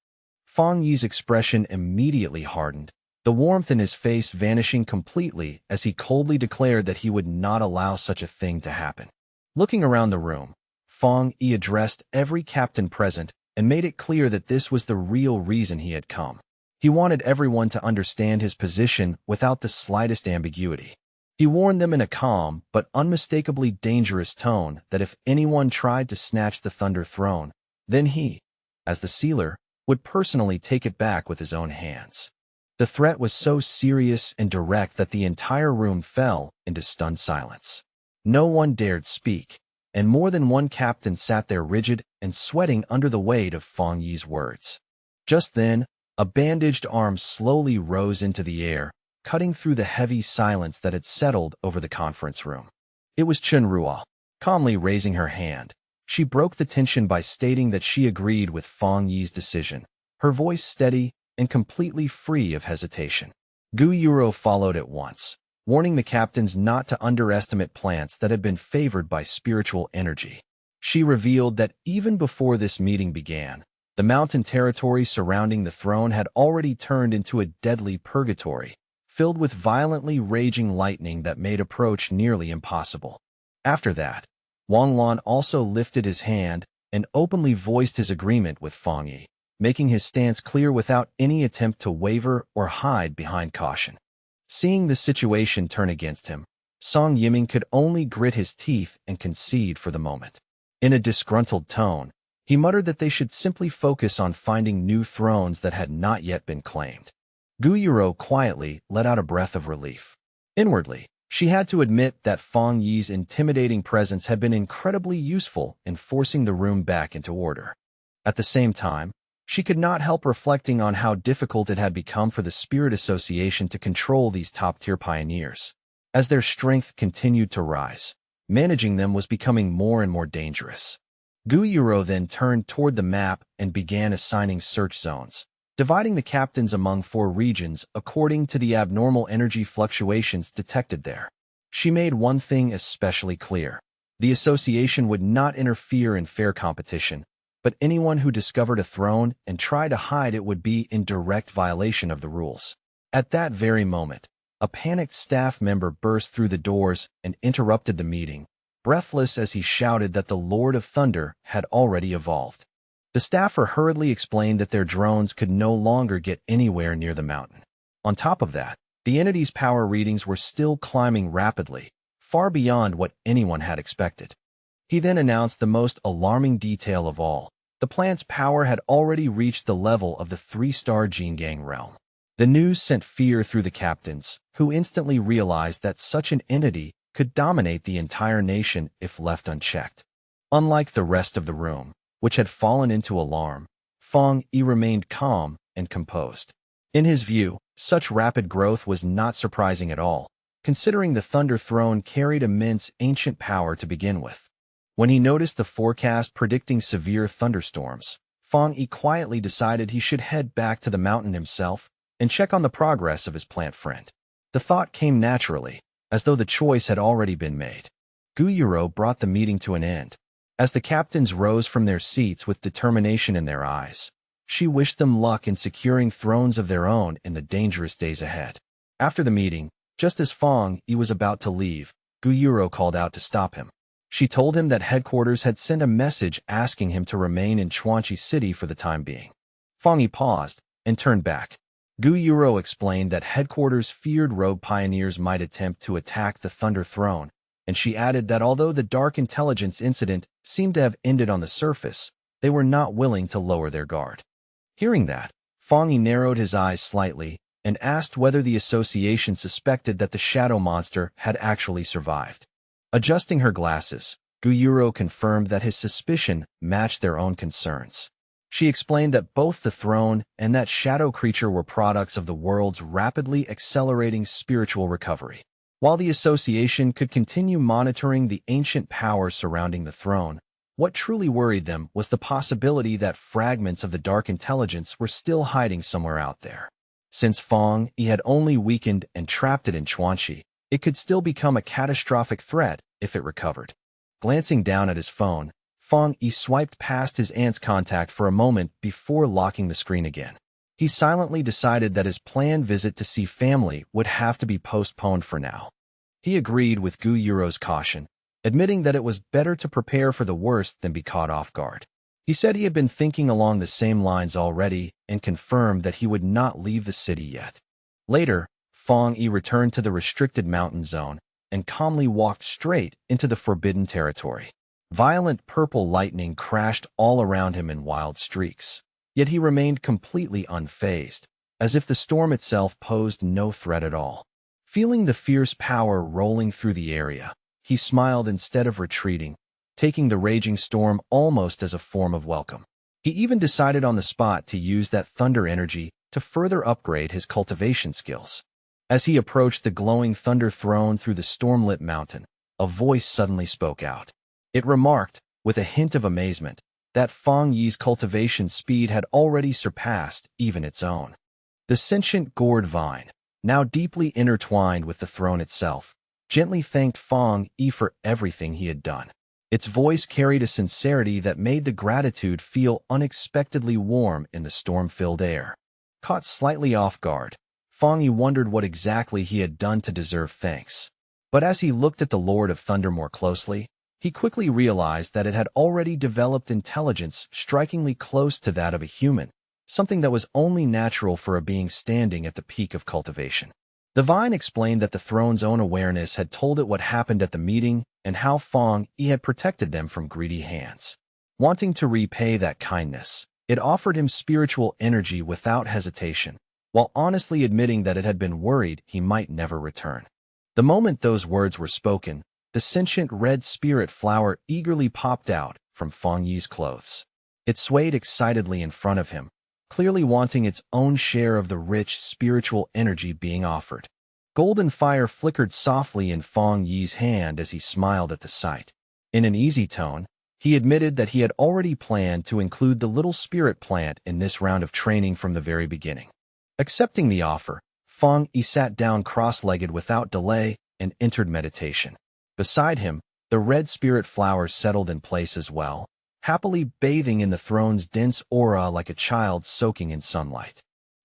Fong Yi's expression immediately hardened, the warmth in his face vanishing completely as he coldly declared that he would not allow such a thing to happen. Looking around the room, Fong Yi addressed every captain present and made it clear that this was the real reason he had come. He wanted everyone to understand his position without the slightest ambiguity. He warned them in a calm but unmistakably dangerous tone that if anyone tried to snatch the Thunder Throne, then he, as the sealer, would personally take it back with his own hands. The threat was so serious and direct that the entire room fell into stunned silence. No one dared speak, and more than one captain sat there rigid and sweating under the weight of Fong Yi's words. Just then, a bandaged arm slowly rose into the air, cutting through the heavy silence that had settled over the conference room. It was Chen Ruo. Calmly raising her hand, she broke the tension by stating that she agreed with Fong Yi's decision, her voice steady and completely free of hesitation. Gu Yuro followed at once, warning the captains not to underestimate plants that had been favored by spiritual energy. She revealed that even before this meeting began, the mountain territory surrounding the throne had already turned into a deadly purgatory, filled with violently raging lightning that made approach nearly impossible. After that, Wang Lan also lifted his hand and openly voiced his agreement with Fong Yi, making his stance clear without any attempt to waver or hide behind caution. Seeing the situation turn against him, Song Yiming could only grit his teeth and concede for the moment. In a disgruntled tone, he muttered that they should simply focus on finding new thrones that had not yet been claimed. Guyuro quietly let out a breath of relief. Inwardly, she had to admit that Fong Yi's intimidating presence had been incredibly useful in forcing the room back into order. At the same time, she could not help reflecting on how difficult it had become for the Spirit Association to control these top-tier pioneers. As their strength continued to rise, managing them was becoming more and more dangerous. Guyuro then turned toward the map and began assigning search zones, dividing the captains among 4 regions according to the abnormal energy fluctuations detected there. She made one thing especially clear. The association would not interfere in fair competition, but anyone who discovered a throne and tried to hide it would be in direct violation of the rules. At that very moment, a panicked staff member burst through the doors and interrupted the meeting, breathless as he shouted that the Lord of Thunder had already evolved. The staffer hurriedly explained that their drones could no longer get anywhere near the mountain. On top of that, the entity's power readings were still climbing rapidly, far beyond what anyone had expected. He then announced the most alarming detail of all. The plant's power had already reached the level of the 3-star Jingang realm. The news sent fear through the captains, who instantly realized that such an entity could dominate the entire nation if left unchecked. Unlike the rest of the room, which had fallen into alarm, Fong Yi remained calm and composed. In his view, such rapid growth was not surprising at all, considering the Thunder Throne carried immense ancient power to begin with. When he noticed the forecast predicting severe thunderstorms, Fong Yi quietly decided he should head back to the mountain himself and check on the progress of his plant friend. The thought came naturally, as though the choice had already been made. Guyuro brought the meeting to an end. As the captains rose from their seats with determination in their eyes, she wished them luck in securing thrones of their own in the dangerous days ahead. After the meeting, just as Fong Yi was about to leave, Guyuro called out to stop him. She told him that headquarters had sent a message asking him to remain in Chuanchi City for the time being. Fong Yi paused and turned back. Guyuro explained that headquarters feared rogue pioneers might attempt to attack the Thunder Throne, and she added that although the Dark Intelligence incident seemed to have ended on the surface, they were not willing to lower their guard. Hearing that, Fong Yi narrowed his eyes slightly and asked whether the association suspected that the shadow monster had actually survived. Adjusting her glasses, Guyuro confirmed that his suspicion matched their own concerns. She explained that both the throne and that shadow creature were products of the world's rapidly accelerating spiritual recovery. While the association could continue monitoring the ancient power surrounding the throne, what truly worried them was the possibility that fragments of the Dark Intelligence were still hiding somewhere out there. Since Fong Yi had only weakened and trapped it in Chuanchi, it could still become a catastrophic threat if it recovered. Glancing down at his phone, Fong Yi swiped past his aunt's contact for a moment before locking the screen again. He silently decided that his planned visit to see family would have to be postponed for now. He agreed with Guyuro's caution, admitting that it was better to prepare for the worst than be caught off guard. He said he had been thinking along the same lines already and confirmed that he would not leave the city yet. Later, Fong Yi returned to the restricted mountain zone and calmly walked straight into the forbidden territory. Violent purple lightning crashed all around him in wild streaks, yet he remained completely unfazed, as if the storm itself posed no threat at all. Feeling the fierce power rolling through the area, he smiled instead of retreating, taking the raging storm almost as a form of welcome. He even decided on the spot to use that thunder energy to further upgrade his cultivation skills. As he approached the glowing thunder throne through the storm-lit mountain, a voice suddenly spoke out. It remarked, with a hint of amazement, that Fong Yi's cultivation speed had already surpassed even its own. The sentient gourd vine, now deeply intertwined with the throne itself, gently thanked Fong Yi for everything he had done. Its voice carried a sincerity that made the gratitude feel unexpectedly warm in the storm-filled air. Caught slightly off guard, Fong Yi wondered what exactly he had done to deserve thanks. But as he looked at the Lord of Thunder more closely, he quickly realized that it had already developed intelligence strikingly close to that of a human, something that was only natural for a being standing at the peak of cultivation. The vine explained that the throne's own awareness had told it what happened at the meeting and how Fong Yi had protected them from greedy hands. Wanting to repay that kindness, it offered him spiritual energy without hesitation, while honestly admitting that it had been worried he might never return. The moment those words were spoken, the sentient red spirit flower eagerly popped out from Fong Yi's clothes. It swayed excitedly in front of him, clearly wanting its own share of the rich spiritual energy being offered. Golden fire flickered softly in Fong Yi's hand as he smiled at the sight. In an easy tone, he admitted that he had already planned to include the little spirit plant in this round of training from the very beginning. Accepting the offer, Fong Yi sat down cross-legged without delay and entered meditation. Beside him, the red spirit flowers settled in place as well, happily bathing in the throne's dense aura like a child soaking in sunlight.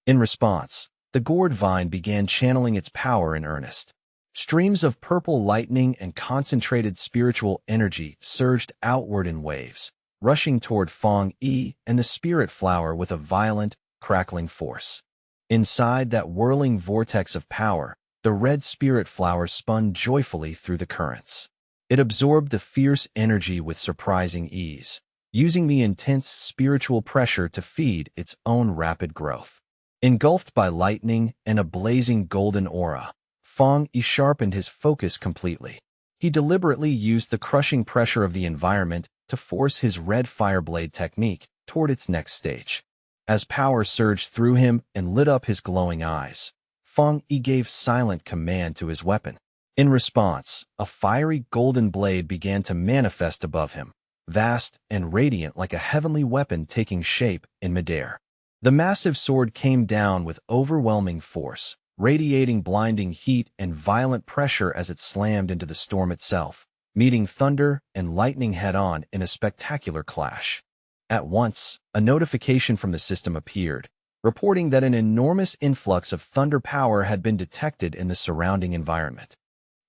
In response, the gourd vine began channeling its power in earnest. Streams of purple lightning and concentrated spiritual energy surged outward in waves, rushing toward Fong Yi and the spirit flower with a violent, crackling force. Inside that whirling vortex of power, the red spirit flower spun joyfully through the currents. It absorbed the fierce energy with surprising ease, using the intense spiritual pressure to feed its own rapid growth. Engulfed by lightning and a blazing golden aura, Fong Yi sharpened his focus completely. He deliberately used the crushing pressure of the environment to force his red fireblade technique toward its next stage. As power surged through him and lit up his glowing eyes, Fong Yi gave silent command to his weapon. In response, a fiery golden blade began to manifest above him, vast and radiant like a heavenly weapon taking shape in midair. The massive sword came down with overwhelming force, radiating blinding heat and violent pressure as it slammed into the storm itself, meeting thunder and lightning head-on in a spectacular clash. At once, a notification from the system appeared, reporting that an enormous influx of thunder power had been detected in the surrounding environment.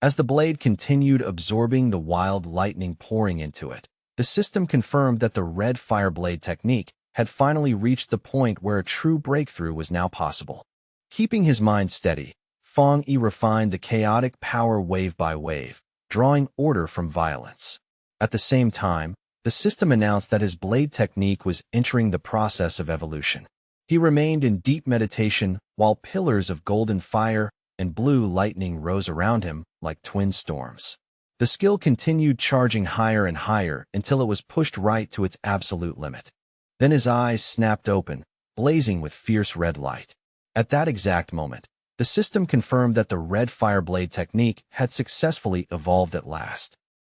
As the blade continued absorbing the wild lightning pouring into it, the system confirmed that the red fireblade technique had finally reached the point where a true breakthrough was now possible. Keeping his mind steady, Fong Yi refined the chaotic power wave by wave, drawing order from violence. At the same time, the system announced that his blade technique was entering the process of evolution. He remained in deep meditation while pillars of golden fire and blue lightning rose around him like twin storms. The skill continued charging higher and higher until it was pushed right to its absolute limit. Then his eyes snapped open, blazing with fierce red light. At that exact moment, the system confirmed that the red fireblade technique had successfully evolved at last.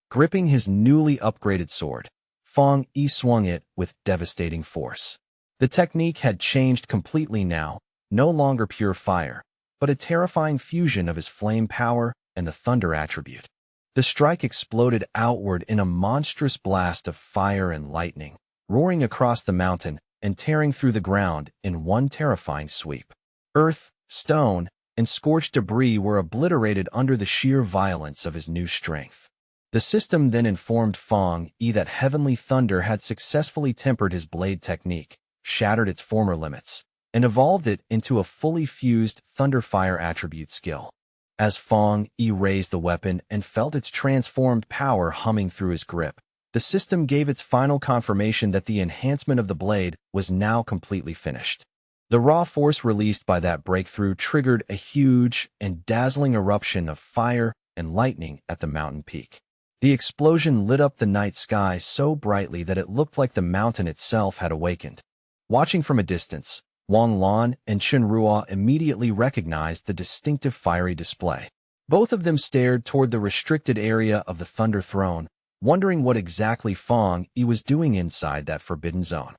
Gripping his newly upgraded sword, Fong Yi swung it with devastating force. The technique had changed completely now, no longer pure fire, but a terrifying fusion of his flame power and the thunder attribute. The strike exploded outward in a monstrous blast of fire and lightning, roaring across the mountain and tearing through the ground in one terrifying sweep. Earth, stone, and scorched debris were obliterated under the sheer violence of his new strength. The system then informed Fong Yi that heavenly thunder had successfully tempered his blade technique, shattered its former limits, and evolved it into a fully fused thunder-fire attribute skill. As Fong Yi raised the weapon and felt its transformed power humming through his grip, the system gave its final confirmation that the enhancement of the blade was now completely finished. The raw force released by that breakthrough triggered a huge and dazzling eruption of fire and lightning at the mountain peak. The explosion lit up the night sky so brightly that it looked like the mountain itself had awakened. Watching from a distance, Wang Lan and Chen Ruo immediately recognized the distinctive fiery display. Both of them stared toward the restricted area of the Thunder Throne, wondering what exactly Fong Yi was doing inside that forbidden zone.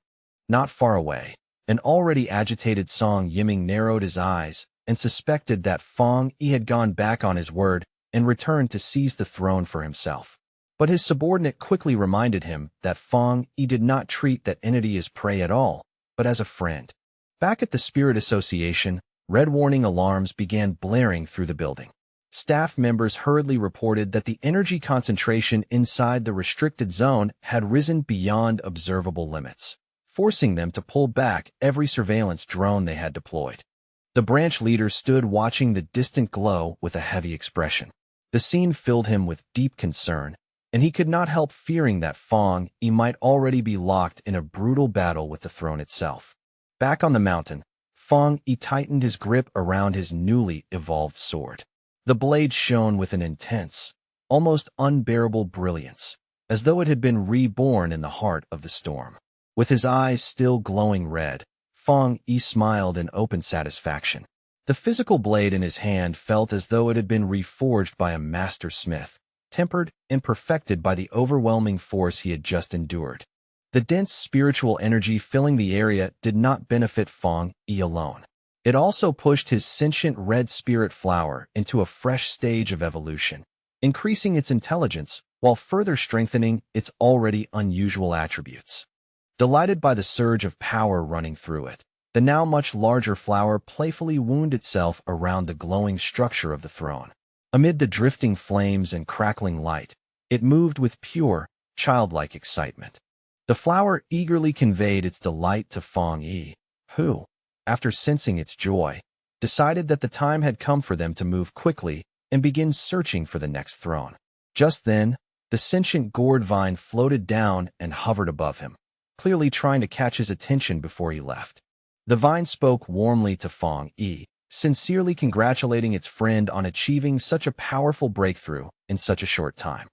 Not far away, an already agitated Song Yiming narrowed his eyes and suspected that Fong Yi had gone back on his word and returned to seize the throne for himself. But his subordinate quickly reminded him that Fong Yi did not treat that entity as prey at all, but as a friend. Back at the Spirit Association, red warning alarms began blaring through the building. Staff members hurriedly reported that the energy concentration inside the restricted zone had risen beyond observable limits, forcing them to pull back every surveillance drone they had deployed. The branch leader stood watching the distant glow with a heavy expression. The scene filled him with deep concern, and he could not help fearing that Fong Yi might already be locked in a brutal battle with the throne itself. Back on the mountain, Fong Yi tightened his grip around his newly evolved sword. The blade shone with an intense, almost unbearable brilliance, as though it had been reborn in the heart of the storm. With his eyes still glowing red, Fong Yi smiled in open satisfaction. The physical blade in his hand felt as though it had been reforged by a master smith, tempered and perfected by the overwhelming force he had just endured. The dense spiritual energy filling the area did not benefit Fong Yi alone. It also pushed his sentient red spirit flower into a fresh stage of evolution, increasing its intelligence while further strengthening its already unusual attributes. Delighted by the surge of power running through it, the now much larger flower playfully wound itself around the glowing structure of the throne. Amid the drifting flames and crackling light, it moved with pure, childlike excitement. The flower eagerly conveyed its delight to Fong Yi, who, after sensing its joy, decided that the time had come for them to move quickly and begin searching for the next throne. Just then, the sentient gourd vine floated down and hovered above him, clearly trying to catch his attention before he left. The vine spoke warmly to Fong Yi, sincerely congratulating its friend on achieving such a powerful breakthrough in such a short time.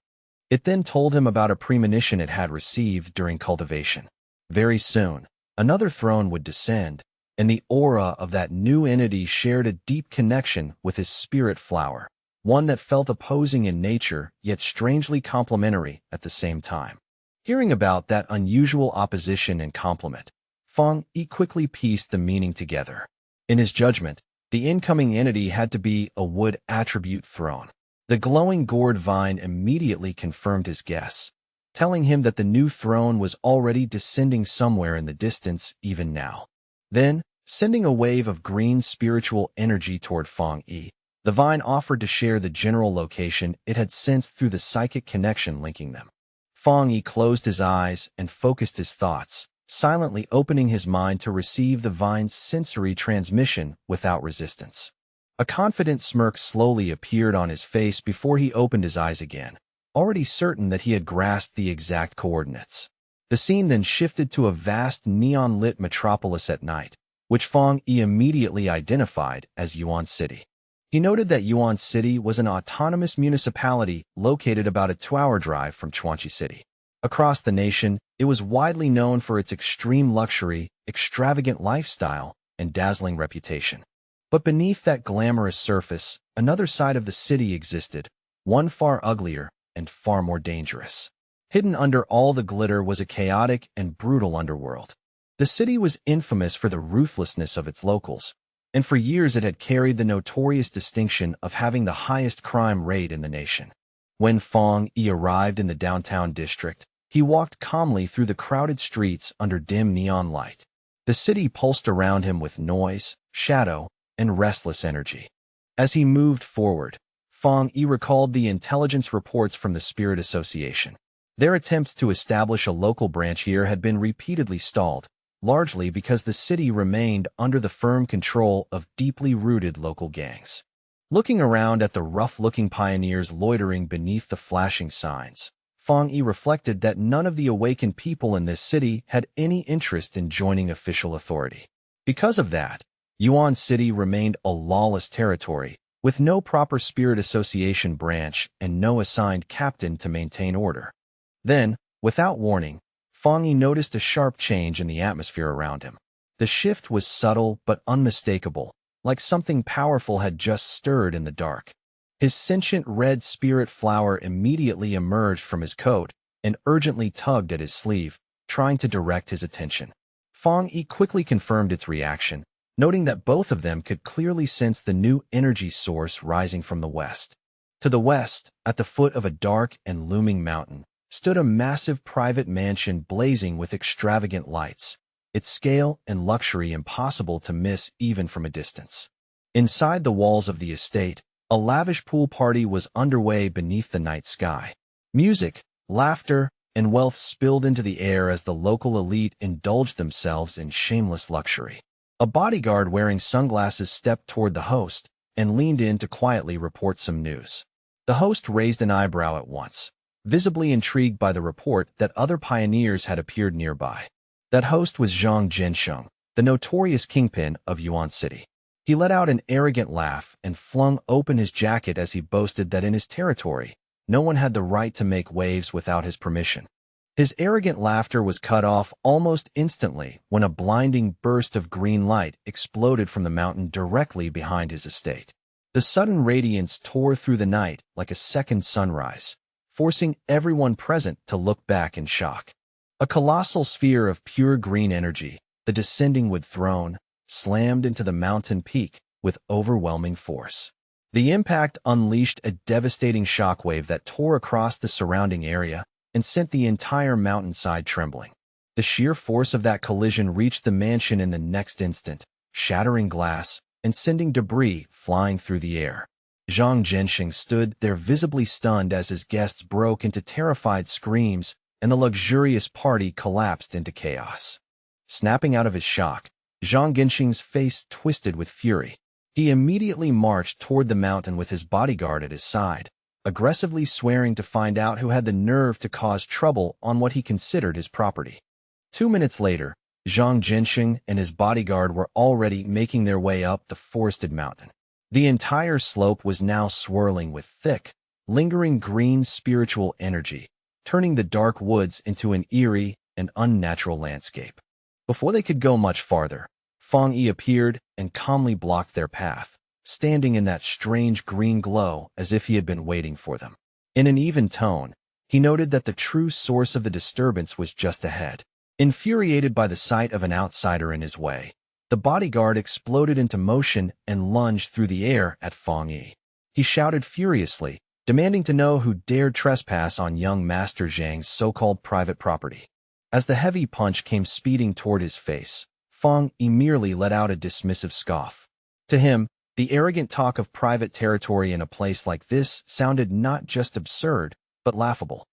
It then told him about a premonition it had received during cultivation. Very soon, another throne would descend, and the aura of that new entity shared a deep connection with his spirit flower, one that felt opposing in nature yet strangely complementary at the same time. Hearing about that unusual opposition and complement, Fong Yi quickly pieced the meaning together. In his judgment, the incoming entity had to be a wood attribute throne. The glowing gourd vine immediately confirmed his guess, telling him that the new throne was already descending somewhere in the distance even now. Then, sending a wave of green spiritual energy toward Fong Yi, the vine offered to share the general location it had sensed through the psychic connection linking them. Fong Yi closed his eyes and focused his thoughts, silently opening his mind to receive the vine's sensory transmission without resistance. A confident smirk slowly appeared on his face before he opened his eyes again, already certain that he had grasped the exact coordinates. The scene then shifted to a vast neon-lit metropolis at night, which Fong Yi immediately identified as Yuan City. He noted that Yuan City was an autonomous municipality located about a 2-hour drive from Chuanchi City. Across the nation, it was widely known for its extreme luxury, extravagant lifestyle, and dazzling reputation. But beneath that glamorous surface, another side of the city existed, one far uglier and far more dangerous. Hidden under all the glitter was a chaotic and brutal underworld. The city was infamous for the ruthlessness of its locals, and for years it had carried the notorious distinction of having the highest crime rate in the nation. When Fong Yi arrived in the downtown district, he walked calmly through the crowded streets under dim neon light. The city pulsed around him with noise, shadow, and restless energy. As he moved forward, Fong Yi recalled the intelligence reports from the Spirit Association. Their attempts to establish a local branch here had been repeatedly stalled, largely because the city remained under the firm control of deeply rooted local gangs. Looking around at the rough-looking pioneers loitering beneath the flashing signs, Fong Yi reflected that none of the awakened people in this city had any interest in joining official authority. Because of that, Yuan City remained a lawless territory, with no proper Spirit Association branch and no assigned captain to maintain order. Then, without warning, Fong Yi noticed a sharp change in the atmosphere around him. The shift was subtle but unmistakable, like something powerful had just stirred in the dark. His sentient red spirit flower immediately emerged from his coat and urgently tugged at his sleeve, trying to direct his attention. Fong Yi quickly confirmed its reaction, noting that both of them could clearly sense the new energy source rising from the west. To the west, at the foot of a dark and looming mountain, stood a massive private mansion blazing with extravagant lights, its scale and luxury impossible to miss even from a distance. Inside the walls of the estate, a lavish pool party was underway beneath the night sky. Music, laughter, and wealth spilled into the air as the local elite indulged themselves in shameless luxury. A bodyguard wearing sunglasses stepped toward the host and leaned in to quietly report some news. The host raised an eyebrow at once, visibly intrigued by the report that other pioneers had appeared nearby. That host was Zhang Jinsheng, the notorious kingpin of Yuan City. He let out an arrogant laugh and flung open his jacket as he boasted that in his territory, no one had the right to make waves without his permission. His arrogant laughter was cut off almost instantly when a blinding burst of green light exploded from the mountain directly behind his estate. The sudden radiance tore through the night like a second sunrise, forcing everyone present to look back in shock. A colossal sphere of pure green energy, the descending wood throne, slammed into the mountain peak with overwhelming force. The impact unleashed a devastating shockwave that tore across the surrounding area and sent the entire mountainside trembling. The sheer force of that collision reached the mansion in the next instant, shattering glass and sending debris flying through the air. Zhang Jinsheng stood there visibly stunned as his guests broke into terrified screams and the luxurious party collapsed into chaos. Snapping out of his shock, Zhang Jinsheng's face twisted with fury. He immediately marched toward the mountain with his bodyguard at his side, aggressively swearing to find out who had the nerve to cause trouble on what he considered his property. 2 minutes later, Zhang Jinsheng and his bodyguard were already making their way up the forested mountain. The entire slope was now swirling with thick, lingering green spiritual energy, turning the dark woods into an eerie and unnatural landscape. Before they could go much farther, Feng Yi appeared and calmly blocked their path, standing in that strange green glow as if he had been waiting for them. In an even tone, he noted that the true source of the disturbance was just ahead. Infuriated by the sight of an outsider in his way, the bodyguard exploded into motion and lunged through the air at Feng Yi. He shouted furiously, demanding to know who dared trespass on young Master Zhang's so-called private property. As the heavy punch came speeding toward his face, Feng Yi merely let out a dismissive scoff. To him, the arrogant talk of private territory in a place like this sounded not just absurd, but laughable.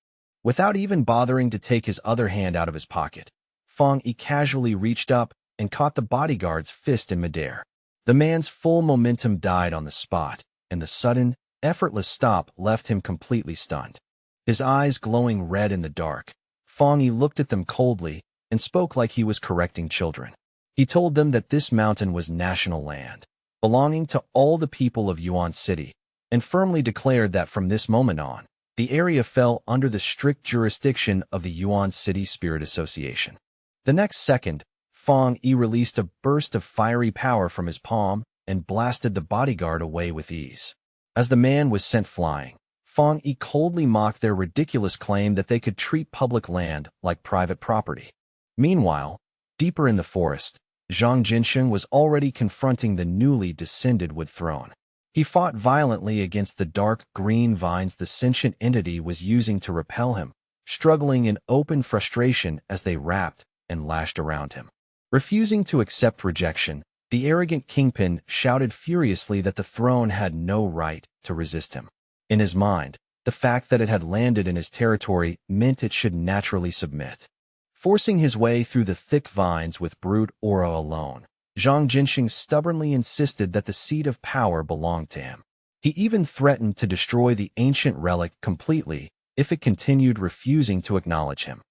Without even bothering to take his other hand out of his pocket, Feng Yi casually reached up and caught the bodyguard's fist in midair. The man's full momentum died on the spot, and the sudden, effortless stop left him completely stunned. His eyes glowing red in the dark, Feng Yi looked at them coldly and spoke like he was correcting children. He told them that this mountain was national land, belonging to all the people of Yuan City, and firmly declared that from this moment on, the area fell under the strict jurisdiction of the Yuan City Spirit Association. The next second, Feng Yi released a burst of fiery power from his palm and blasted the bodyguard away with ease. As the man was sent flying, Feng Yi coldly mocked their ridiculous claim that they could treat public land like private property. Meanwhile, deeper in the forest, Zhang Jinsheng was already confronting the newly descended wood throne. He fought violently against the dark green vines the sentient entity was using to repel him, struggling in open frustration as they wrapped and lashed around him. Refusing to accept rejection, the arrogant kingpin shouted furiously that the throne had no right to resist him. In his mind, the fact that it had landed in his territory meant it should naturally submit. Forcing his way through the thick vines with brute aura alone, Zhang Jinsheng stubbornly insisted that the seat of power belonged to him. He even threatened to destroy the ancient relic completely if it continued refusing to acknowledge him.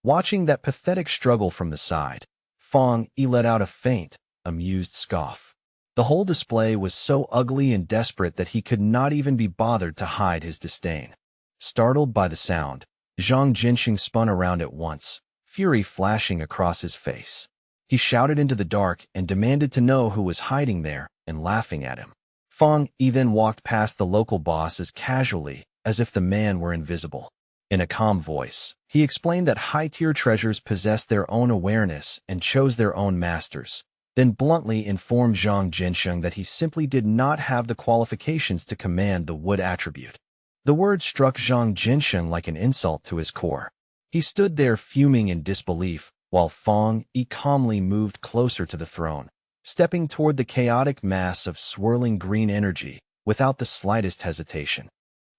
Watching that pathetic struggle from the side, Feng Yi let out a faint, amused scoff. The whole display was so ugly and desperate that he could not even be bothered to hide his disdain. Startled by the sound, Zhang Jinsheng spun around at once, fury flashing across his face. He shouted into the dark and demanded to know who was hiding there and laughing at him. Feng Yi then walked past the local boss as casually as if the man were invisible. In a calm voice, he explained that high-tier treasures possessed their own awareness and chose their own masters, then bluntly informed Zhang Jinsheng that he simply did not have the qualifications to command the wood attribute. The word struck Zhang Jinsheng like an insult to his core. He stood there fuming in disbelief, while Feng Yi calmly moved closer to the throne, stepping toward the chaotic mass of swirling green energy without the slightest hesitation.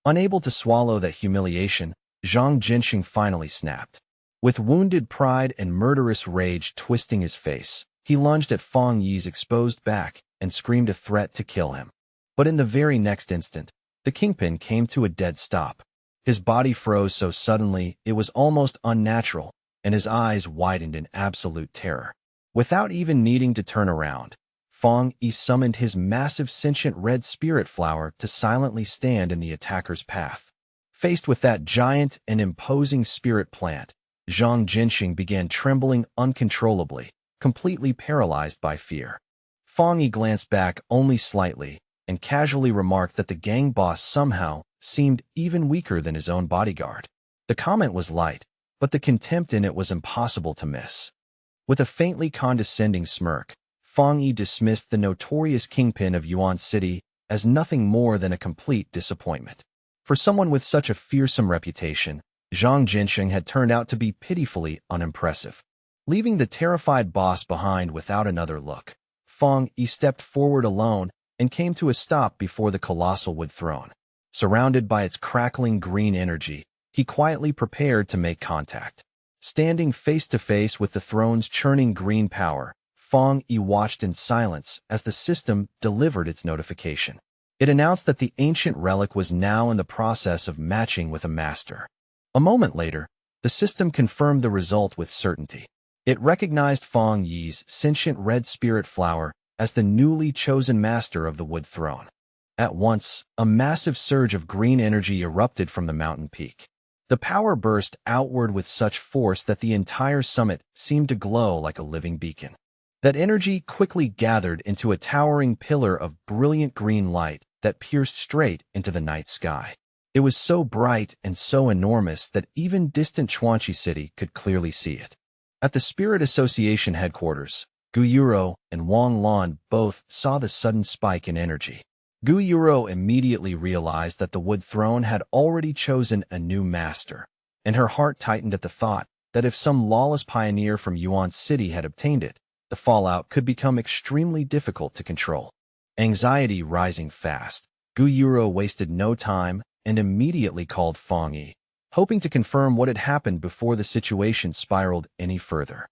Unable to swallow that humiliation, Zhang Jinsheng finally snapped. With wounded pride and murderous rage twisting his face, He lunged at Fong Yi's exposed back and screamed a threat to kill him. But in the very next instant, the kingpin came to a dead stop. His body froze so suddenly it was almost unnatural, and his eyes widened in absolute terror. Without even needing to turn around, Fong Yi summoned his massive sentient red spirit flower to silently stand in the attacker's path. Faced with that giant and imposing spirit plant, Zhang Jinxing began trembling uncontrollably, completely paralyzed by fear. Fong Yi glanced back only slightly and casually remarked that the gang boss somehow seemed even weaker than his own bodyguard. The comment was light, but the contempt in it was impossible to miss. With a faintly condescending smirk, Fong Yi dismissed the notorious kingpin of Yuan City as nothing more than a complete disappointment. For someone with such a fearsome reputation, Zhang Jinxing had turned out to be pitifully unimpressive. Leaving the terrified boss behind without another look, Fong Yi stepped forward alone and came to a stop before the colossal wood throne. Surrounded by its crackling green energy, he quietly prepared to make contact. Standing face to face with the throne's churning green power, Fong Yi watched in silence as the system delivered its notification. It announced that the ancient relic was now in the process of matching with a master. A moment later, the system confirmed the result with certainty. It recognized Fong Yi's sentient red spirit flower as the newly chosen master of the wood throne. At once, a massive surge of green energy erupted from the mountain peak. The power burst outward with such force that the entire summit seemed to glow like a living beacon. That energy quickly gathered into a towering pillar of brilliant green light that pierced straight into the night sky. It was so bright and so enormous that even distant Chuanchi City could clearly see it. At the Spirit Association headquarters, Gu Yuro and Wang Lan both saw the sudden spike in energy. Gu Yuro immediately realized that the wood throne had already chosen a new master, and her heart tightened at the thought that if some lawless pioneer from Yuan City had obtained it, the fallout could become extremely difficult to control. Anxiety rising fast, Gu Yuro wasted no time and immediately called Fong Yi, hoping to confirm what had happened before the situation spiraled any further.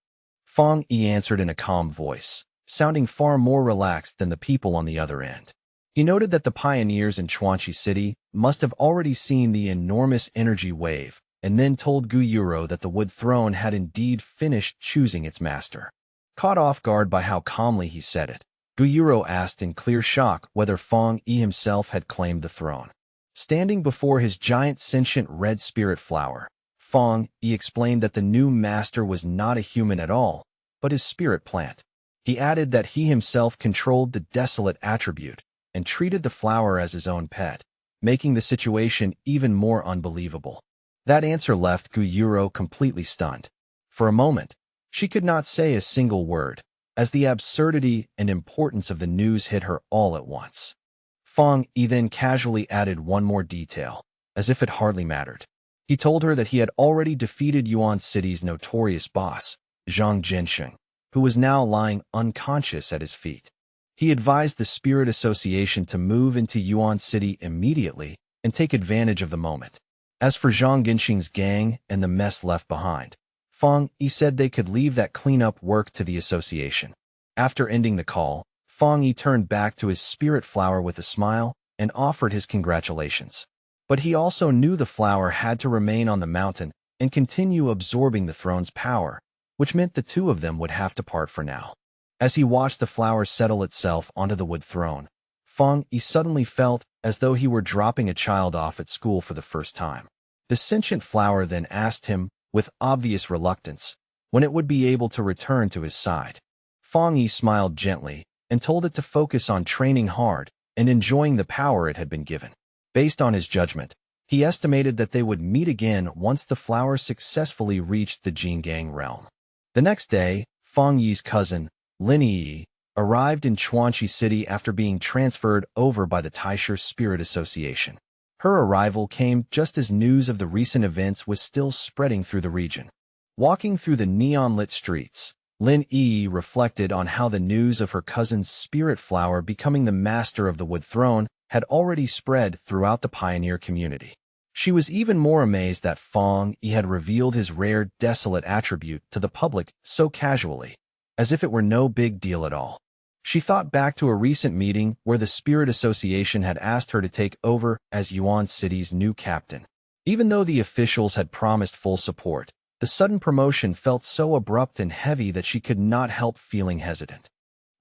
Fong Yi answered in a calm voice, sounding far more relaxed than the people on the other end. He noted that the pioneers in Chuanchi City must have already seen the enormous energy wave, and then told Gu Yuro that the wood throne had indeed finished choosing its master. Caught off guard by how calmly he said it, Gu Yuro asked in clear shock whether Fong Yi himself had claimed the throne. Standing before his giant sentient red spirit flower, Fong Yi explained that the new master was not a human at all, but his spirit plant. He added that he himself controlled the desolate attribute and treated the flower as his own pet, making the situation even more unbelievable. That answer left Gu Yuro completely stunned. For a moment, she could not say a single word, as the absurdity and importance of the news hit her all at once. Fong Yi then casually added one more detail, as if it hardly mattered. He told her that he had already defeated Yuan City's notorious boss, Zhang Jinxing, who was now lying unconscious at his feet. He advised the Spirit Association to move into Yuan City immediately and take advantage of the moment. As for Zhang Jinxing's gang and the mess left behind, Fong Yi said they could leave that cleanup work to the association. After ending the call, Fong Yi turned back to his spirit flower with a smile and offered his congratulations. But he also knew the flower had to remain on the mountain and continue absorbing the throne's power, which meant the two of them would have to part for now. As he watched the flower settle itself onto the wood throne, Fong Yi suddenly felt as though he were dropping a child off at school for the first time. The sentient flower then asked him, with obvious reluctance, when it would be able to return to his side. Fong Yi smiled gently and told it to focus on training hard and enjoying the power it had been given. Based on his judgment, he estimated that they would meet again once the flower successfully reached the Jingang realm. The next day, Fong Yi's cousin, Lin Yi, arrived in Chuanchi City after being transferred over by the Taisher Spirit Association. Her arrival came just as news of the recent events was still spreading through the region. Walking through the neon-lit streets, Lin Yi reflected on how the news of her cousin's spirit flower becoming the master of the wood throne had already spread throughout the pioneer community. She was even more amazed that Fong Yi had revealed his rare desolate attribute to the public so casually. as if it were no big deal at all. She thought back to a recent meeting where the Spirit Association had asked her to take over as Yuan City's new captain. Even though the officials had promised full support, the sudden promotion felt so abrupt and heavy that she could not help feeling hesitant.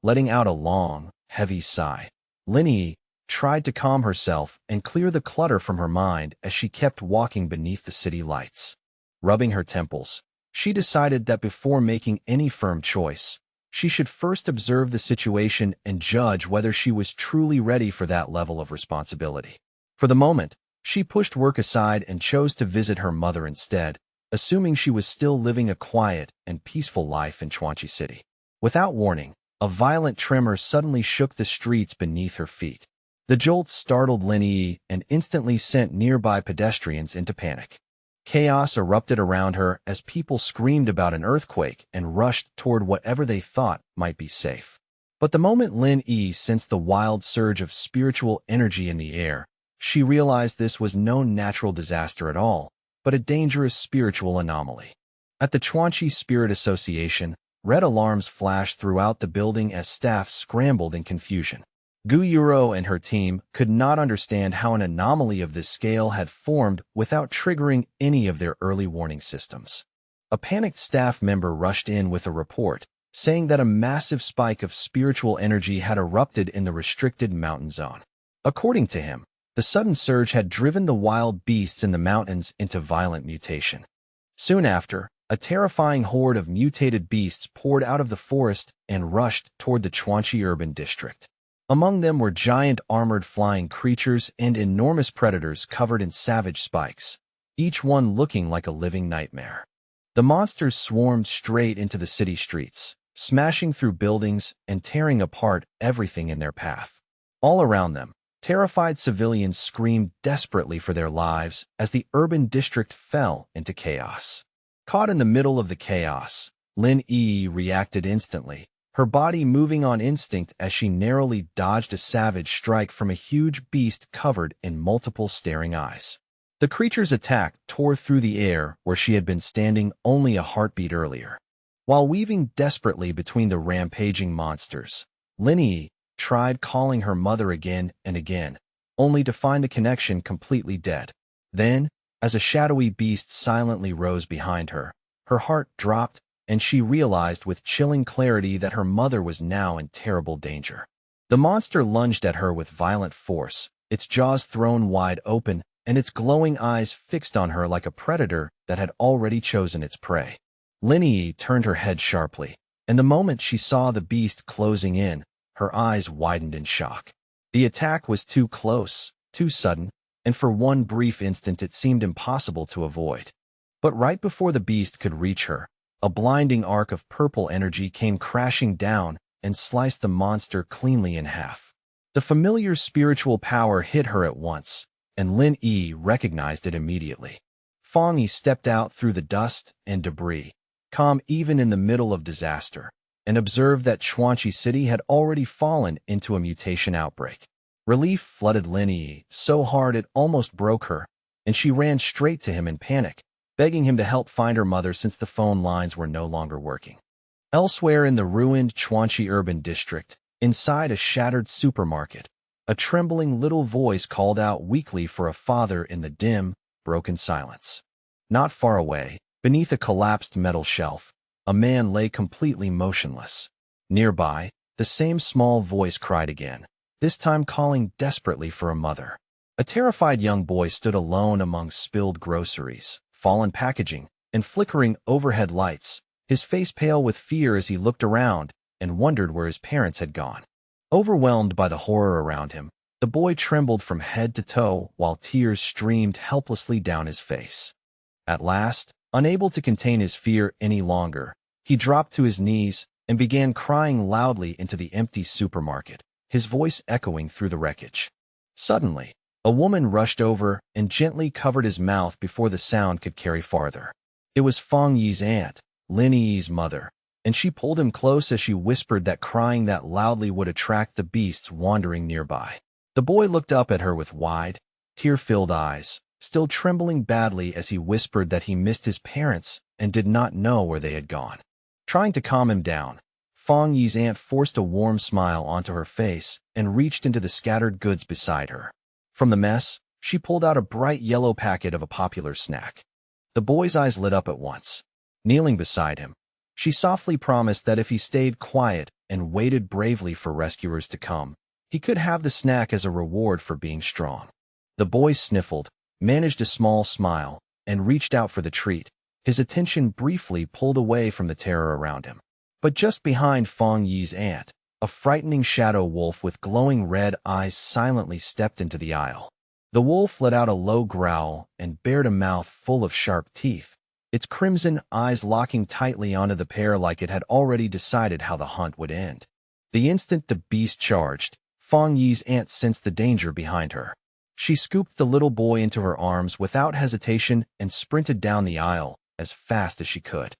Letting out a long, heavy sigh, Linyi tried to calm herself and clear the clutter from her mind as she kept walking beneath the city lights. Rubbing her temples, she decided that before making any firm choice, she should first observe the situation and judge whether she was truly ready for that level of responsibility. For the moment, she pushed work aside and chose to visit her mother instead, assuming she was still living a quiet and peaceful life in Chuanchi City. Without warning, a violent tremor suddenly shook the streets beneath her feet. The jolt startled Linyi and instantly sent nearby pedestrians into panic. Chaos erupted around her as people screamed about an earthquake and rushed toward whatever they thought might be safe. But the moment Linyi sensed the wild surge of spiritual energy in the air, she realized this was no natural disaster at all, but a dangerous spiritual anomaly. At the Chuanchi Spirit Association, red alarms flashed throughout the building as staff scrambled in confusion. Guyuro and her team could not understand how an anomaly of this scale had formed without triggering any of their early warning systems. A panicked staff member rushed in with a report, saying that a massive spike of spiritual energy had erupted in the restricted mountain zone. According to him, the sudden surge had driven the wild beasts in the mountains into violent mutation. Soon after, a terrifying horde of mutated beasts poured out of the forest and rushed toward the Chuanchi urban district. Among them were giant armored flying creatures and enormous predators covered in savage spikes, each one looking like a living nightmare. The monsters swarmed straight into the city streets, smashing through buildings and tearing apart everything in their path. All around them, terrified civilians screamed desperately for their lives as the urban district fell into chaos. Caught in the middle of the chaos, Linyi reacted instantly, her body moving on instinct as she narrowly dodged a savage strike from a huge beast covered in multiple staring eyes. The creature's attack tore through the air where she had been standing only a heartbeat earlier. While weaving desperately between the rampaging monsters, Linyi tried calling her mother again and again, only to find the connection completely dead. Then, as a shadowy beast silently rose behind her, her heart dropped and she realized with chilling clarity that her mother was now in terrible danger. The monster lunged at her with violent force, its jaws thrown wide open and its glowing eyes fixed on her like a predator that had already chosen its prey. Linyi turned her head sharply, and the moment she saw the beast closing in, her eyes widened in shock. The attack was too close, too sudden, and for one brief instant it seemed impossible to avoid. But right before the beast could reach her, a blinding arc of purple energy came crashing down and sliced the monster cleanly in half. The familiar spiritual power hit her at once, and Linyi recognized it immediately. Fang Yi stepped out through the dust and debris, calm even in the middle of disaster, and observed that Chuanchi City had already fallen into a mutation outbreak. Relief flooded Linyi so hard it almost broke her, and she ran straight to him in panic, begging him to help find her mother since the phone lines were no longer working. Elsewhere in the ruined Chuanchi urban district, inside a shattered supermarket, a trembling little voice called out weakly for a father in the dim, broken silence. Not far away, beneath a collapsed metal shelf, a man lay completely motionless. Nearby, the same small voice cried again, this time calling desperately for a mother. A terrified young boy stood alone among spilled groceries, fallen packaging, and flickering overhead lights, his face pale with fear as he looked around and wondered where his parents had gone. Overwhelmed by the horror around him, the boy trembled from head to toe while tears streamed helplessly down his face. At last, unable to contain his fear any longer, he dropped to his knees and began crying loudly into the empty supermarket, his voice echoing through the wreckage. Suddenly, a woman rushed over and gently covered his mouth before the sound could carry farther. It was Fang Yi's aunt, Linyi's mother, and she pulled him close as she whispered that crying that loudly would attract the beasts wandering nearby. The boy looked up at her with wide, tear-filled eyes, still trembling badly as he whispered that he missed his parents and did not know where they had gone. Trying to calm him down, Fong Yi's aunt forced a warm smile onto her face and reached into the scattered goods beside her. From the mess, she pulled out a bright yellow packet of a popular snack. The boy's eyes lit up at once. Kneeling beside him, she softly promised that if he stayed quiet and waited bravely for rescuers to come, he could have the snack as a reward for being strong. The boy sniffled, managed a small smile, and reached out for the treat, his attention briefly pulled away from the terror around him. But just behind Fong Yi's aunt, a frightening shadow wolf with glowing red eyes silently stepped into the aisle. The wolf let out a low growl and bared a mouth full of sharp teeth, its crimson eyes locking tightly onto the pair like it had already decided how the hunt would end. The instant the beast charged, Fong Yi's aunt sensed the danger behind her. She scooped the little boy into her arms without hesitation and sprinted down the aisle as fast as she could.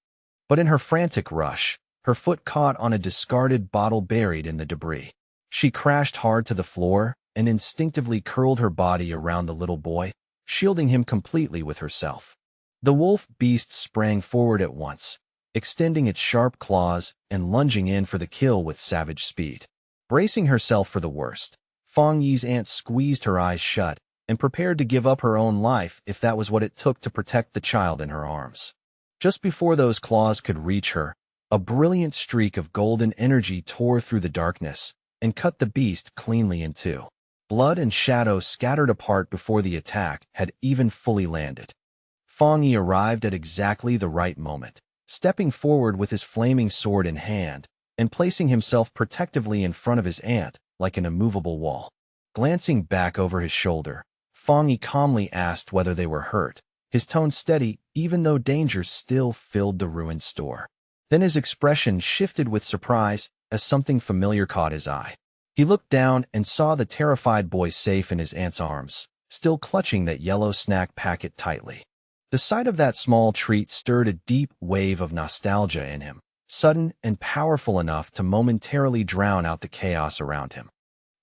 But in her frantic rush, her foot caught on a discarded bottle buried in the debris. She crashed hard to the floor and instinctively curled her body around the little boy, shielding him completely with herself. The wolf beast sprang forward at once, extending its sharp claws and lunging in for the kill with savage speed. Bracing herself for the worst, Fong Yi's aunt squeezed her eyes shut and prepared to give up her own life if that was what it took to protect the child in her arms. Just before those claws could reach her, a brilliant streak of golden energy tore through the darkness and cut the beast cleanly in two. Blood and shadow scattered apart before the attack had even fully landed. Fong Yi arrived at exactly the right moment, stepping forward with his flaming sword in hand and placing himself protectively in front of his aunt like an immovable wall. Glancing back over his shoulder, Fong Yi calmly asked whether they were hurt, his tone steady even though danger still filled the ruined store. Then his expression shifted with surprise as something familiar caught his eye. He looked down and saw the terrified boy safe in his aunt's arms, still clutching that yellow snack packet tightly. The sight of that small treat stirred a deep wave of nostalgia in him, sudden and powerful enough to momentarily drown out the chaos around him.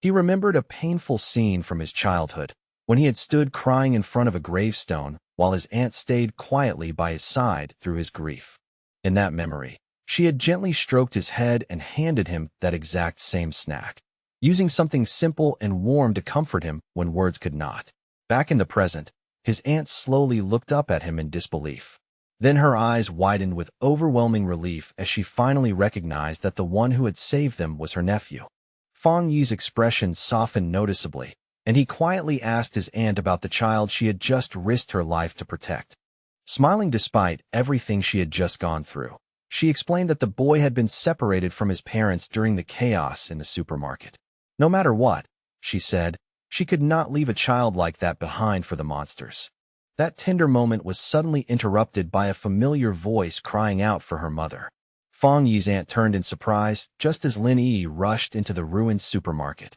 He remembered a painful scene from his childhood, when he had stood crying in front of a gravestone while his aunt stayed quietly by his side through his grief. In that memory, she had gently stroked his head and handed him that exact same snack, using something simple and warm to comfort him when words could not. Back in the present, his aunt slowly looked up at him in disbelief. Then her eyes widened with overwhelming relief as she finally recognized that the one who had saved them was her nephew. Fong Yi's expression softened noticeably, and he quietly asked his aunt about the child she had just risked her life to protect. Smiling despite everything she had just gone through, she explained that the boy had been separated from his parents during the chaos in the supermarket. No matter what, she said, she could not leave a child like that behind for the monsters. That tender moment was suddenly interrupted by a familiar voice crying out for her mother. Fong Yi's aunt turned in surprise just as Lin Yi rushed into the ruined supermarket.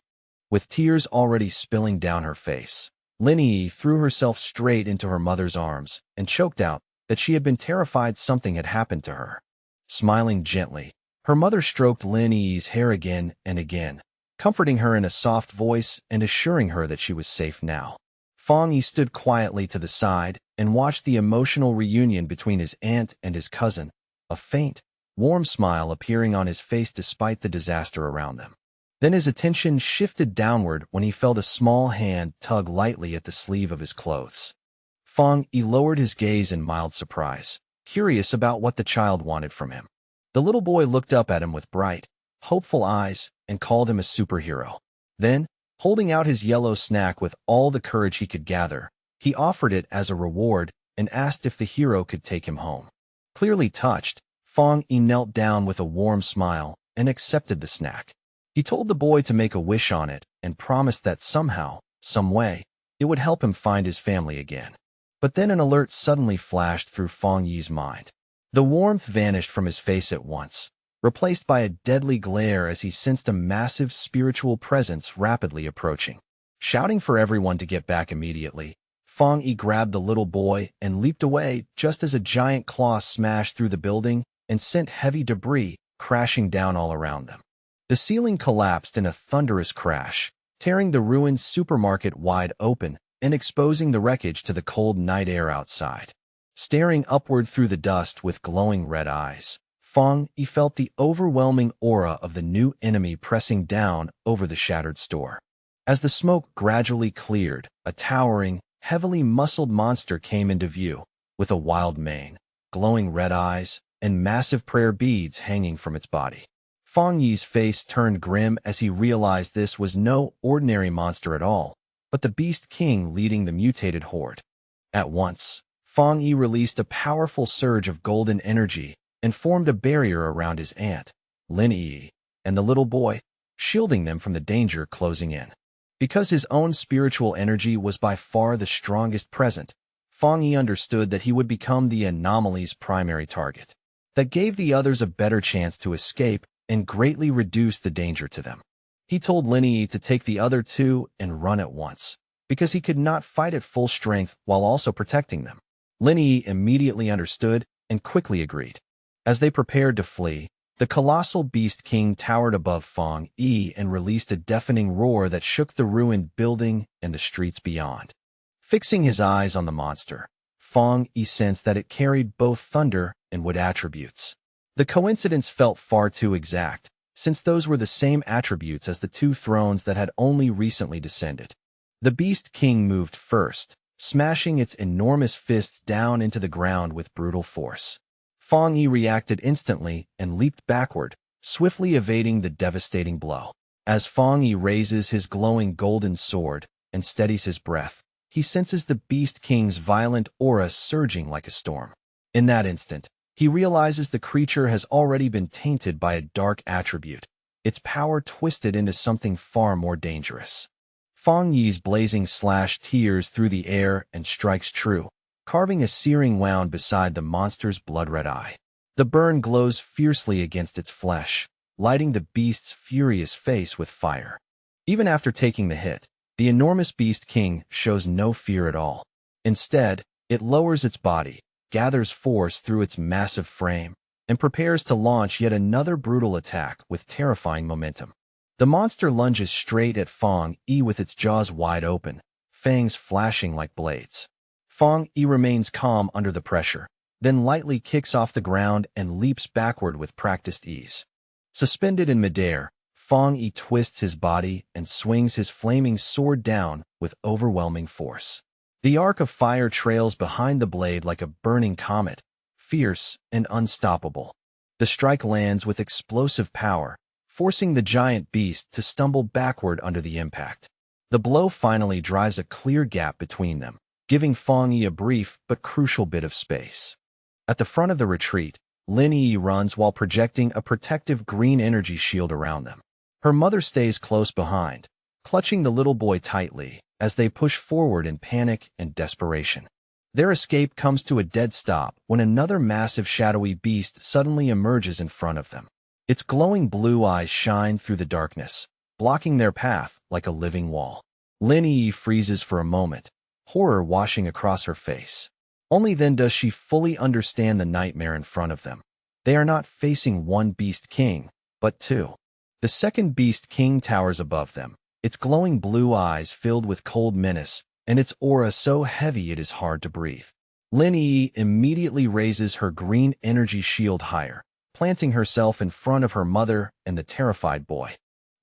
With tears already spilling down her face, Lin Yi threw herself straight into her mother's arms and choked out that she had been terrified something had happened to her. Smiling gently, her mother stroked Lin Yi's hair again and again, comforting her in a soft voice and assuring her that she was safe now. Fong Yi stood quietly to the side and watched the emotional reunion between his aunt and his cousin, a faint, warm smile appearing on his face despite the disaster around them. Then his attention shifted downward when he felt a small hand tug lightly at the sleeve of his clothes. Fong Yi lowered his gaze in mild surprise, curious about what the child wanted from him. The little boy looked up at him with bright, hopeful eyes and called him a superhero. Then, holding out his yellow snack with all the courage he could gather, he offered it as a reward and asked if the hero could take him home. Clearly touched, Fong Yi knelt down with a warm smile and accepted the snack. He told the boy to make a wish on it and promised that somehow, some way, it would help him find his family again. But then an alert suddenly flashed through Fong Yi's mind. The warmth vanished from his face at once, replaced by a deadly glare as he sensed a massive spiritual presence rapidly approaching. Shouting for everyone to get back immediately, Fong Yi grabbed the little boy and leaped away just as a giant claw smashed through the building and sent heavy debris crashing down all around them. The ceiling collapsed in a thunderous crash, tearing the ruined supermarket wide open and exposing the wreckage to the cold night air outside. Staring upward through the dust with glowing red eyes, Fang Yi felt the overwhelming aura of the new enemy pressing down over the shattered store. As the smoke gradually cleared, a towering, heavily muscled monster came into view, with a wild mane, glowing red eyes, and massive prayer beads hanging from its body. Fang Yi's face turned grim as he realized this was no ordinary monster at all, but the Beast King leading the mutated horde. At once, Fang Yi released a powerful surge of golden energy and formed a barrier around his aunt, Lin Yi, and the little boy, shielding them from the danger closing in. Because his own spiritual energy was by far the strongest present, Fang Yi understood that he would become the anomaly's primary target. That gave the others a better chance to escape and greatly reduced the danger to them. He told Lin Yi to take the other two and run at once, because he could not fight at full strength while also protecting them. Lin Yi immediately understood and quickly agreed. As they prepared to flee, the colossal Beast King towered above Fang Yi and released a deafening roar that shook the ruined building and the streets beyond. Fixing his eyes on the monster, Fang Yi sensed that it carried both thunder and wood attributes. The coincidence felt far too exact, since those were the same attributes as the two thrones that had only recently descended. The Beast King moved first, smashing its enormous fists down into the ground with brutal force. Fang Yi reacted instantly and leaped backward, swiftly evading the devastating blow. As Fang Yi raises his glowing golden sword and steadies his breath, he senses the Beast King's violent aura surging like a storm. In that instant, he realizes the creature has already been tainted by a dark attribute, its power twisted into something far more dangerous. Fang Yi's blazing slash tears through the air and strikes true, carving a searing wound beside the monster's blood-red eye. The burn glows fiercely against its flesh, lighting the beast's furious face with fire. Even after taking the hit, the enormous Beast King shows no fear at all. Instead, it lowers its body, gathers force through its massive frame, and prepares to launch yet another brutal attack with terrifying momentum. The monster lunges straight at Fang Yi with its jaws wide open, fangs flashing like blades. Fang Yi remains calm under the pressure, then lightly kicks off the ground and leaps backward with practiced ease. Suspended in midair, Fang Yi twists his body and swings his flaming sword down with overwhelming force. The arc of fire trails behind the blade like a burning comet, fierce and unstoppable. The strike lands with explosive power, forcing the giant beast to stumble backward under the impact. The blow finally drives a clear gap between them, giving Fang Yi a brief but crucial bit of space. At the front of the retreat, Lin Yi runs while projecting a protective green energy shield around them. Her mother stays close behind, clutching the little boy tightly as they push forward in panic and desperation. Their escape comes to a dead stop when another massive shadowy beast suddenly emerges in front of them. Its glowing blue eyes shine through the darkness, blocking their path like a living wall. Lin Yi freezes for a moment, horror washing across her face. Only then does she fully understand the nightmare in front of them. They are not facing one Beast King, but two. The second Beast King towers above them, its glowing blue eyes filled with cold menace, and its aura so heavy it is hard to breathe. Lin Yi immediately raises her green energy shield higher, planting herself in front of her mother and the terrified boy.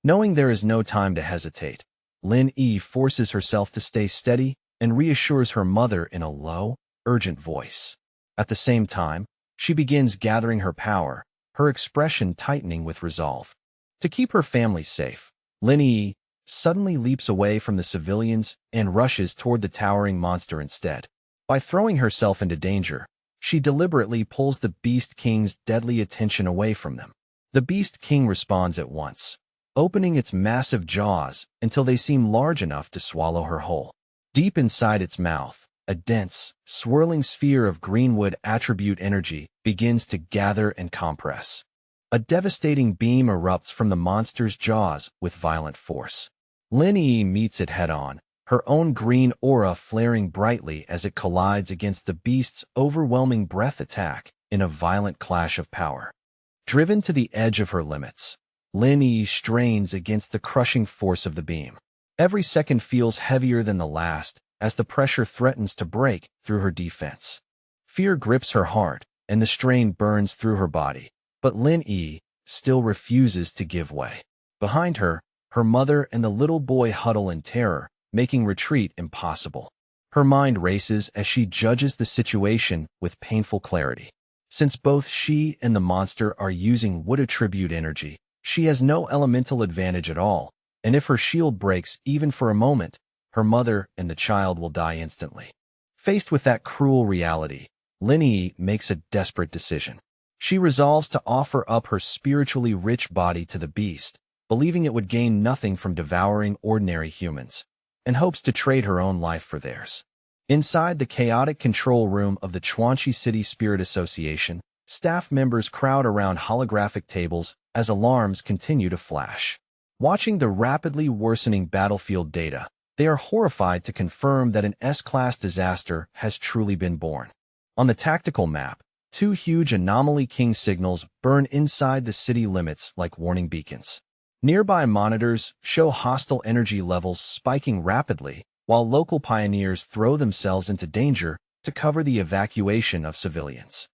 Knowing there is no time to hesitate, Lin Yi forces herself to stay steady and reassures her mother in a low, urgent voice. At the same time, she begins gathering her power, her expression tightening with resolve. To keep her family safe, Lin Yi suddenly leaps away from the civilians and rushes toward the towering monster instead. By throwing herself into danger, she deliberately pulls the Beast King's deadly attention away from them. The Beast King responds at once, opening its massive jaws until they seem large enough to swallow her whole. Deep inside its mouth, a dense, swirling sphere of greenwood attribute energy begins to gather and compress. A devastating beam erupts from the monster's jaws with violent force. Lin Yi meets it head-on, her own green aura flaring brightly as it collides against the beast's overwhelming breath attack in a violent clash of power. Driven to the edge of her limits, Lin Yi strains against the crushing force of the beam. Every second feels heavier than the last as the pressure threatens to break through her defense. Fear grips her heart, and the strain burns through her body, But Lin Yi still refuses to give way. Behind her, her mother and the little boy huddle in terror, making retreat impossible. Her mind races as she judges the situation with painful clarity. Since both she and the monster are using wood attribute energy, she has no elemental advantage at all, and if her shield breaks even for a moment, her mother and the child will die instantly. Faced with that cruel reality, Lin Yi makes a desperate decision. She resolves to offer up her spiritually rich body to the beast, believing it would gain nothing from devouring ordinary humans, and hopes to trade her own life for theirs. Inside the chaotic control room of the Chuanchi City Spirit Association, staff members crowd around holographic tables as alarms continue to flash. Watching the rapidly worsening battlefield data, they are horrified to confirm that an S-class disaster has truly been born. On the tactical map, two huge anomaly king signals burn inside the city limits like warning beacons. Nearby monitors show hostile energy levels spiking rapidly, while local pioneers throw themselves into danger to cover the evacuation of civilians.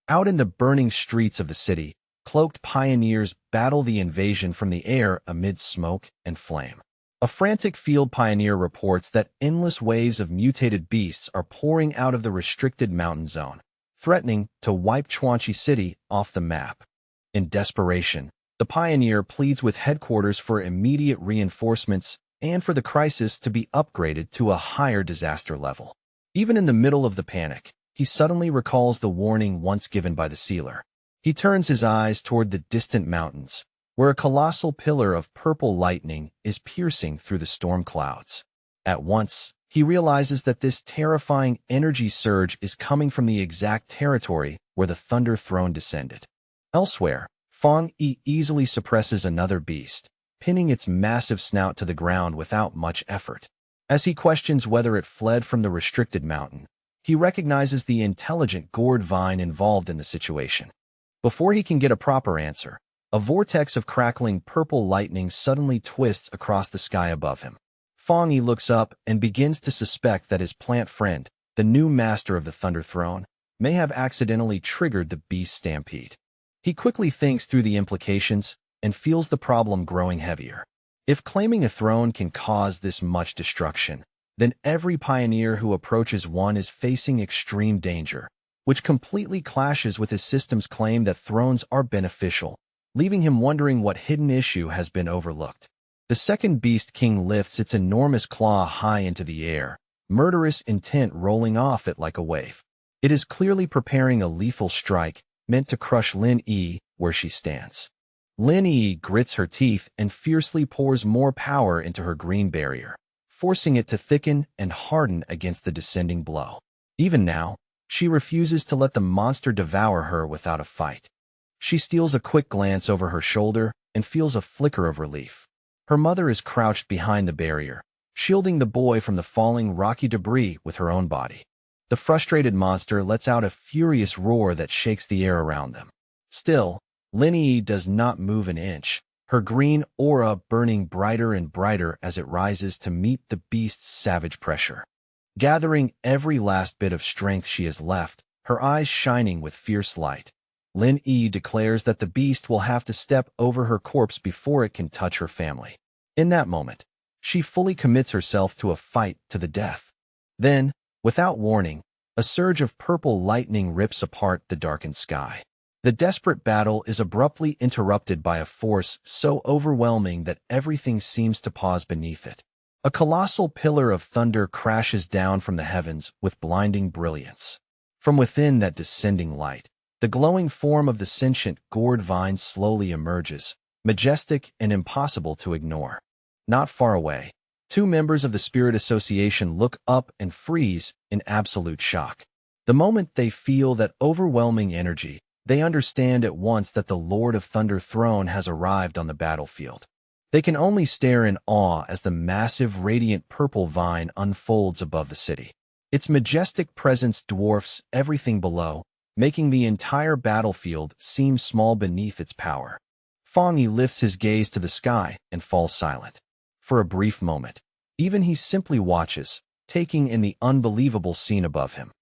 Out in the burning streets of the city, cloaked pioneers battle the invasion from the air amid smoke and flame. A frantic field pioneer reports that endless waves of mutated beasts are pouring out of the restricted mountain zone, threatening to wipe Chuanchi City off the map. In desperation, the pioneer pleads with headquarters for immediate reinforcements and for the crisis to be upgraded to a higher disaster level. Even in the middle of the panic, he suddenly recalls the warning once given by the sealer. He turns his eyes toward the distant mountains, where a colossal pillar of purple lightning is piercing through the storm clouds. At once, he realizes that this terrifying energy surge is coming from the exact territory where the Thunder Throne descended. Elsewhere, Fang Yi easily suppresses another beast, pinning its massive snout to the ground without much effort. As he questions whether it fled from the restricted mountain, he recognizes the intelligent gourd vine involved in the situation. Before he can get a proper answer, a vortex of crackling purple lightning suddenly twists across the sky above him. Fang Yi looks up and begins to suspect that his plant friend, the new master of the Thunder Throne, may have accidentally triggered the beast stampede. He quickly thinks through the implications and feels the problem growing heavier. If claiming a throne can cause this much destruction, then every pioneer who approaches one is facing extreme danger, which completely clashes with his system's claim that thrones are beneficial, leaving him wondering what hidden issue has been overlooked. The second Beast King lifts its enormous claw high into the air, murderous intent rolling off it like a wave. It is clearly preparing a lethal strike meant to crush Lin Yi where she stands. Lin Yi grits her teeth and fiercely pours more power into her green barrier, forcing it to thicken and harden against the descending blow. Even now, she refuses to let the monster devour her without a fight. She steals a quick glance over her shoulder and feels a flicker of relief. Her mother is crouched behind the barrier, shielding the boy from the falling rocky debris with her own body. The frustrated monster lets out a furious roar that shakes the air around them. Still, Lin Yi does not move an inch, her green aura burning brighter and brighter as it rises to meet the beast's savage pressure. Gathering every last bit of strength she has left, her eyes shining with fierce light, Lin Yi declares that the beast will have to step over her corpse before it can touch her family. In that moment, she fully commits herself to a fight to the death. Then, without warning, a surge of purple lightning rips apart the darkened sky. The desperate battle is abruptly interrupted by a force so overwhelming that everything seems to pause beneath it. A colossal pillar of thunder crashes down from the heavens with blinding brilliance. From within that descending light, the glowing form of the sentient gourd vine slowly emerges, majestic and impossible to ignore. Not far away, two members of the Spirit Association look up and freeze in absolute shock. The moment they feel that overwhelming energy, they understand at once that the Lord of Thunder Throne has arrived on the battlefield. They can only stare in awe as the massive radiant purple vine unfolds above the city. Its majestic presence dwarfs everything below, making the entire battlefield seem small beneath its power. Fang Yi lifts his gaze to the sky and falls silent. For a brief moment, even he simply watches, taking in the unbelievable scene above him.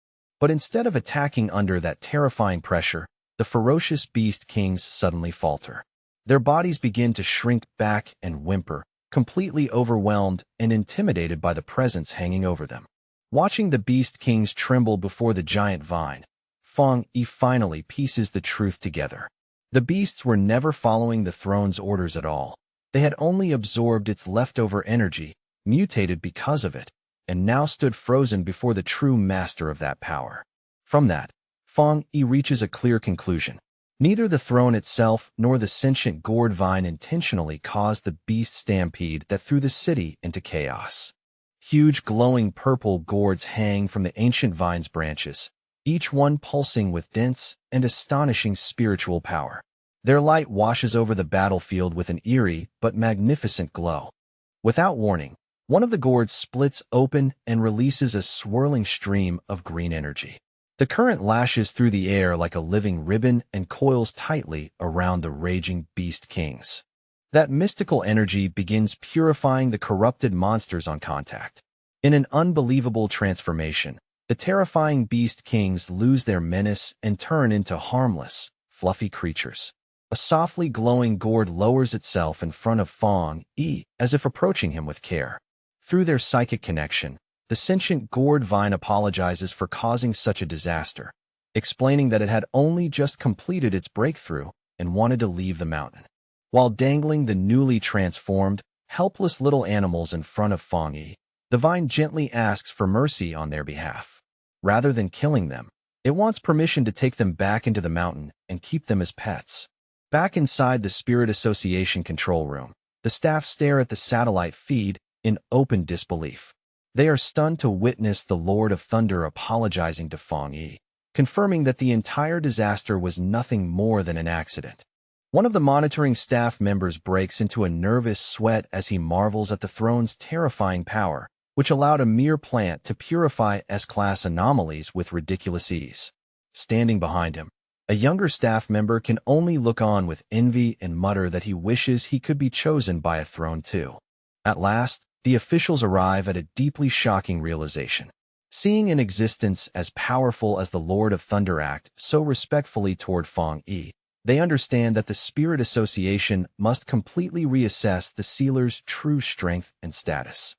But instead of attacking under that terrifying pressure, the the ferocious beast kings suddenly falter. Their bodies begin to shrink back and whimper, completely overwhelmed and intimidated by the presence hanging over them. Watching the beast kings tremble before the giant vine, Fang Yi finally pieces the truth together. The beasts were never following the throne's orders at all. They had only absorbed its leftover energy, mutated because of it, and now stood frozen before the true master of that power. From that, Fang Yi reaches a clear conclusion. Neither the throne itself nor the sentient gourd vine intentionally caused the beast stampede that threw the city into chaos. Huge glowing purple gourds hang from the ancient vine's branches, each one pulsing with dense and astonishing spiritual power. Their light washes over the battlefield with an eerie but magnificent glow. Without warning, one of the gourds splits open and releases a swirling stream of green energy. The current lashes through the air like a living ribbon and coils tightly around the raging beast kings. That mystical energy begins purifying the corrupted monsters on contact. In an unbelievable transformation, the terrifying beast kings lose their menace and turn into harmless, fluffy creatures. A softly glowing gourd lowers itself in front of Fang Yi as if approaching him with care. Through their psychic connection, the sentient gourd vine apologizes for causing such a disaster, explaining that it had only just completed its breakthrough and wanted to leave the mountain. While dangling the newly transformed, helpless little animals in front of Fang Yi, the vine gently asks for mercy on their behalf. Rather than killing them, it wants permission to take them back into the mountain and keep them as pets. Back inside the Spirit Association control room, the staff stare at the satellite feed in open disbelief. They are stunned to witness the Lord of Thunder apologizing to Fang Yi, confirming that the entire disaster was nothing more than an accident. One of the monitoring staff members breaks into a nervous sweat as he marvels at the throne's terrifying power, which allowed a mere plant to purify S-class anomalies with ridiculous ease. Standing behind him, a younger staff member can only look on with envy and mutter that he wishes he could be chosen by a throne too. At last, the officials arrive at a deeply shocking realization. Seeing an existence as powerful as the Lord of Thunder act so respectfully toward Fang Yi, they understand that the Spirit Association must completely reassess the sealer's true strength and status.